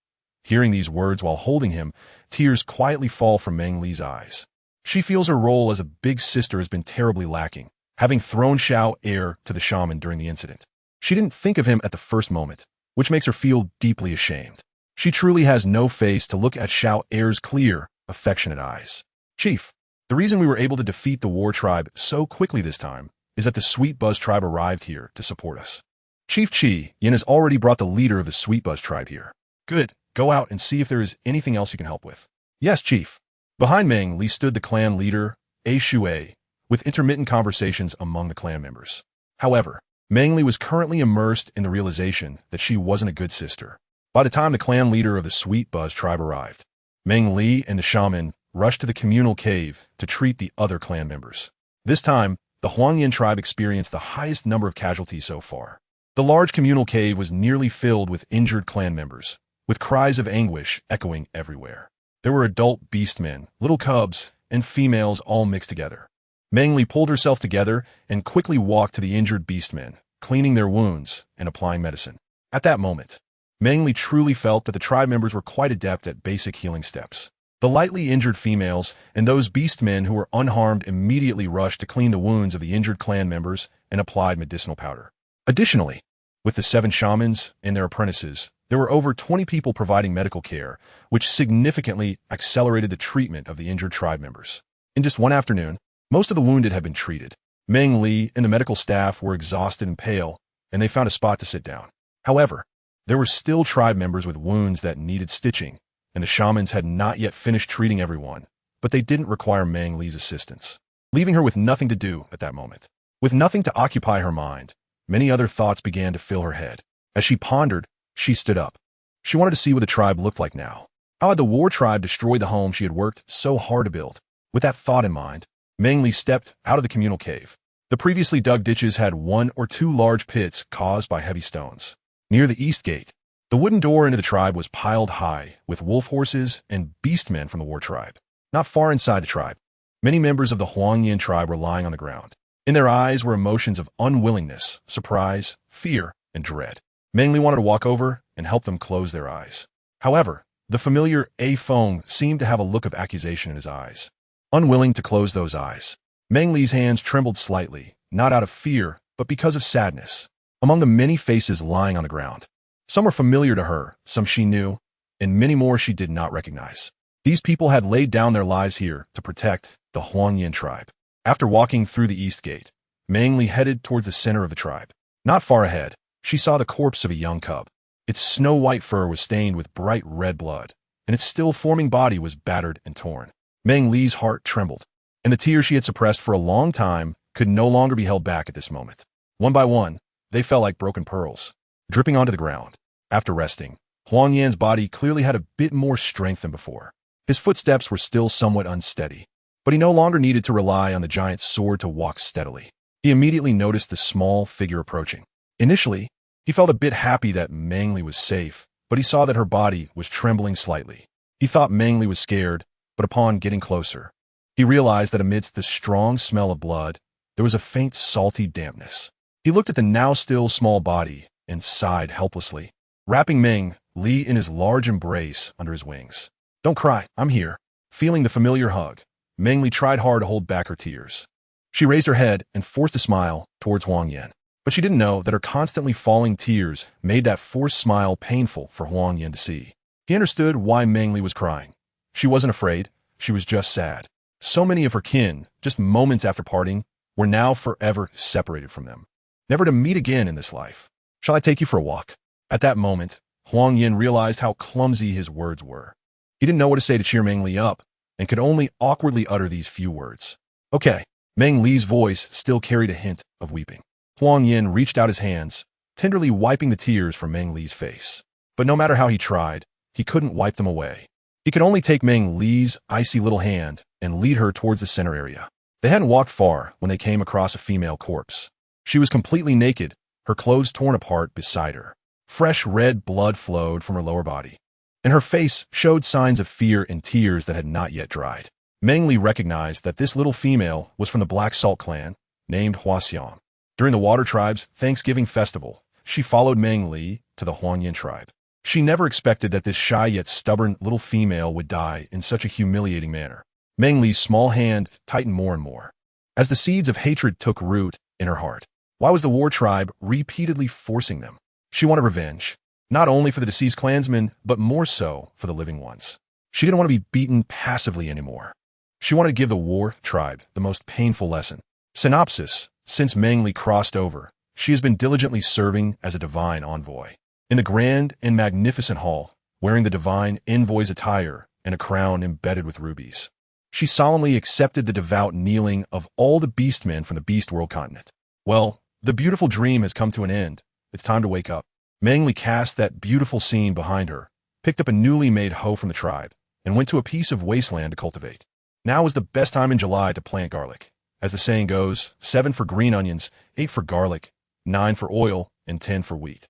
[SPEAKER 1] Hearing these words while holding him, tears quietly fall from Meng Li's eyes. She feels her role as a big sister has been terribly lacking, having thrown Xiao Er to the shaman during the incident. She didn't think of him at the first moment, which makes her feel deeply ashamed. She truly has no face to look at Xiao Er's clear, affectionate eyes. Chief, the reason we were able to defeat the war tribe so quickly this time is that the Sweet Buzz tribe arrived here to support us. Chief Chi Yin has already brought the leader of the Sweet Buzz tribe here. Good, go out and see if there is anything else you can help with. Yes, Chief. Behind Meng Li stood the clan leader, Shui, with intermittent conversations among the clan members. However, Meng Li was currently immersed in the realization that she wasn't a good sister. By the time the clan leader of the Sweet Buzz tribe arrived, Meng Li and the shaman rushed to the communal cave to treat the other clan members. This time, the Huang Yin tribe experienced the highest number of casualties so far. The large communal cave was nearly filled with injured clan members, with cries of anguish echoing everywhere. There were adult beastmen, little cubs, and females all mixed together. Meng Li pulled herself together and quickly walked to the injured beastmen, cleaning their wounds and applying medicine. At that moment, Meng Li truly felt that the tribe members were quite adept at basic healing steps. The lightly injured females and those beastmen who were unharmed immediately rushed to clean the wounds of the injured clan members and applied medicinal powder. Additionally, with the 7 shamans and their apprentices, there were over 20 people providing medical care, which significantly accelerated the treatment of the injured tribe members. In just one afternoon, most of the wounded had been treated. Meng Li and the medical staff were exhausted and pale, and they found a spot to sit down. However, there were still tribe members with wounds that needed stitching, and the shamans had not yet finished treating everyone, but they didn't require Meng Li's assistance, leaving her with nothing to do at that moment. With nothing to occupy her mind, many other thoughts began to fill her head. As she pondered, she stood up. She wanted to see what the tribe looked like now. How had the war tribe destroyed the home she had worked so hard to build? With that thought in mind, Meng Li stepped out of the communal cave. The previously dug ditches had 1 or 2 large pits caused by heavy stones. Near the east gate, the wooden door into the tribe was piled high with wolf horses and beastmen from the war tribe. Not far inside the tribe, many members of the Huangyan tribe were lying on the ground. In their eyes were emotions of unwillingness, surprise, fear, and dread. Meng Li wanted to walk over and help them close their eyes. However, the familiar A Feng seemed to have a look of accusation in his eyes. Unwilling to close those eyes, Meng Li's hands trembled slightly, not out of fear, but because of sadness. Among the many faces lying on the ground, some were familiar to her, some she knew, and many more she did not recognize. These people had laid down their lives here to protect the Huangyan tribe. After walking through the east gate, Meng Li headed towards the center of the tribe. Not far ahead, she saw the corpse of a young cub. Its snow-white fur was stained with bright red blood, and its still-forming body was battered and torn. Meng Li's heart trembled, and the tears she had suppressed for a long time could no longer be held back at this moment. One by one, they fell like broken pearls, dripping onto the ground. After resting, Huang Yan's body clearly had a bit more strength than before. His footsteps were still somewhat unsteady, but he no longer needed to rely on the giant's sword to walk steadily. He immediately noticed the small figure approaching. Initially, he felt a bit happy that Meng Li was safe, but he saw that her body was trembling slightly. He thought Meng Li was scared, but upon getting closer, he realized that amidst the strong smell of blood, there was a faint salty dampness. He looked at the now still small body and sighed helplessly, wrapping Meng Li in his large embrace under his wings. "Don't cry, I'm here." Feeling the familiar hug, Meng Li tried hard to hold back her tears. She raised her head and forced a smile towards Huang Yan, but she didn't know that her constantly falling tears made that forced smile painful for Huang Yan to see. He understood why Meng Li was crying. She wasn't afraid, she was just sad. So many of her kin, just moments after parting, were now forever separated from them, never to meet again in this life. "Shall I take you for a walk?" At that moment, Huang Yan realized how clumsy his words were. He didn't know what to say to cheer Meng Li up, and could only awkwardly utter these few words. "Okay." Meng Li's voice still carried a hint of weeping. Huang Yan reached out his hands, tenderly wiping the tears from Meng Li's face. But no matter how he tried, he couldn't wipe them away. He could only take Meng Li's icy little hand and lead her towards the center area. They hadn't walked far when they came across a female corpse. She was completely naked, her clothes torn apart beside her. Fresh red blood flowed from her lower body, and her face showed signs of fear and tears that had not yet dried. Meng Li recognized that this little female was from the Black Salt clan, named Huaxiang. During the Water Tribe's Thanksgiving festival, she followed Meng Li to the Huangyan tribe. She never expected that this shy yet stubborn little female would die in such a humiliating manner. Meng Li's small hand tightened more and more, as the seeds of hatred took root in her heart. Why was the War Tribe repeatedly forcing them? She wanted revenge, not only for the deceased clansmen, but more so for the living ones. She didn't want to be beaten passively anymore. She wanted to give the War Tribe the most painful lesson. Synopsis: since Meng Li crossed over, she has been diligently serving as a divine envoy. In the grand and magnificent hall, wearing the divine envoy's attire and a crown embedded with rubies, she solemnly accepted the devout kneeling of all the beastmen from the Beast World continent. Well, the beautiful dream has come to an end. It's time to wake up. Meng Li cast that beautiful scene behind her, picked up a newly made hoe from the tribe, and went to a piece of wasteland to cultivate. Now was the best time in July to plant garlic. As the saying goes, 7 for green onions, 8 for garlic, 9 for oil, and 10 for wheat.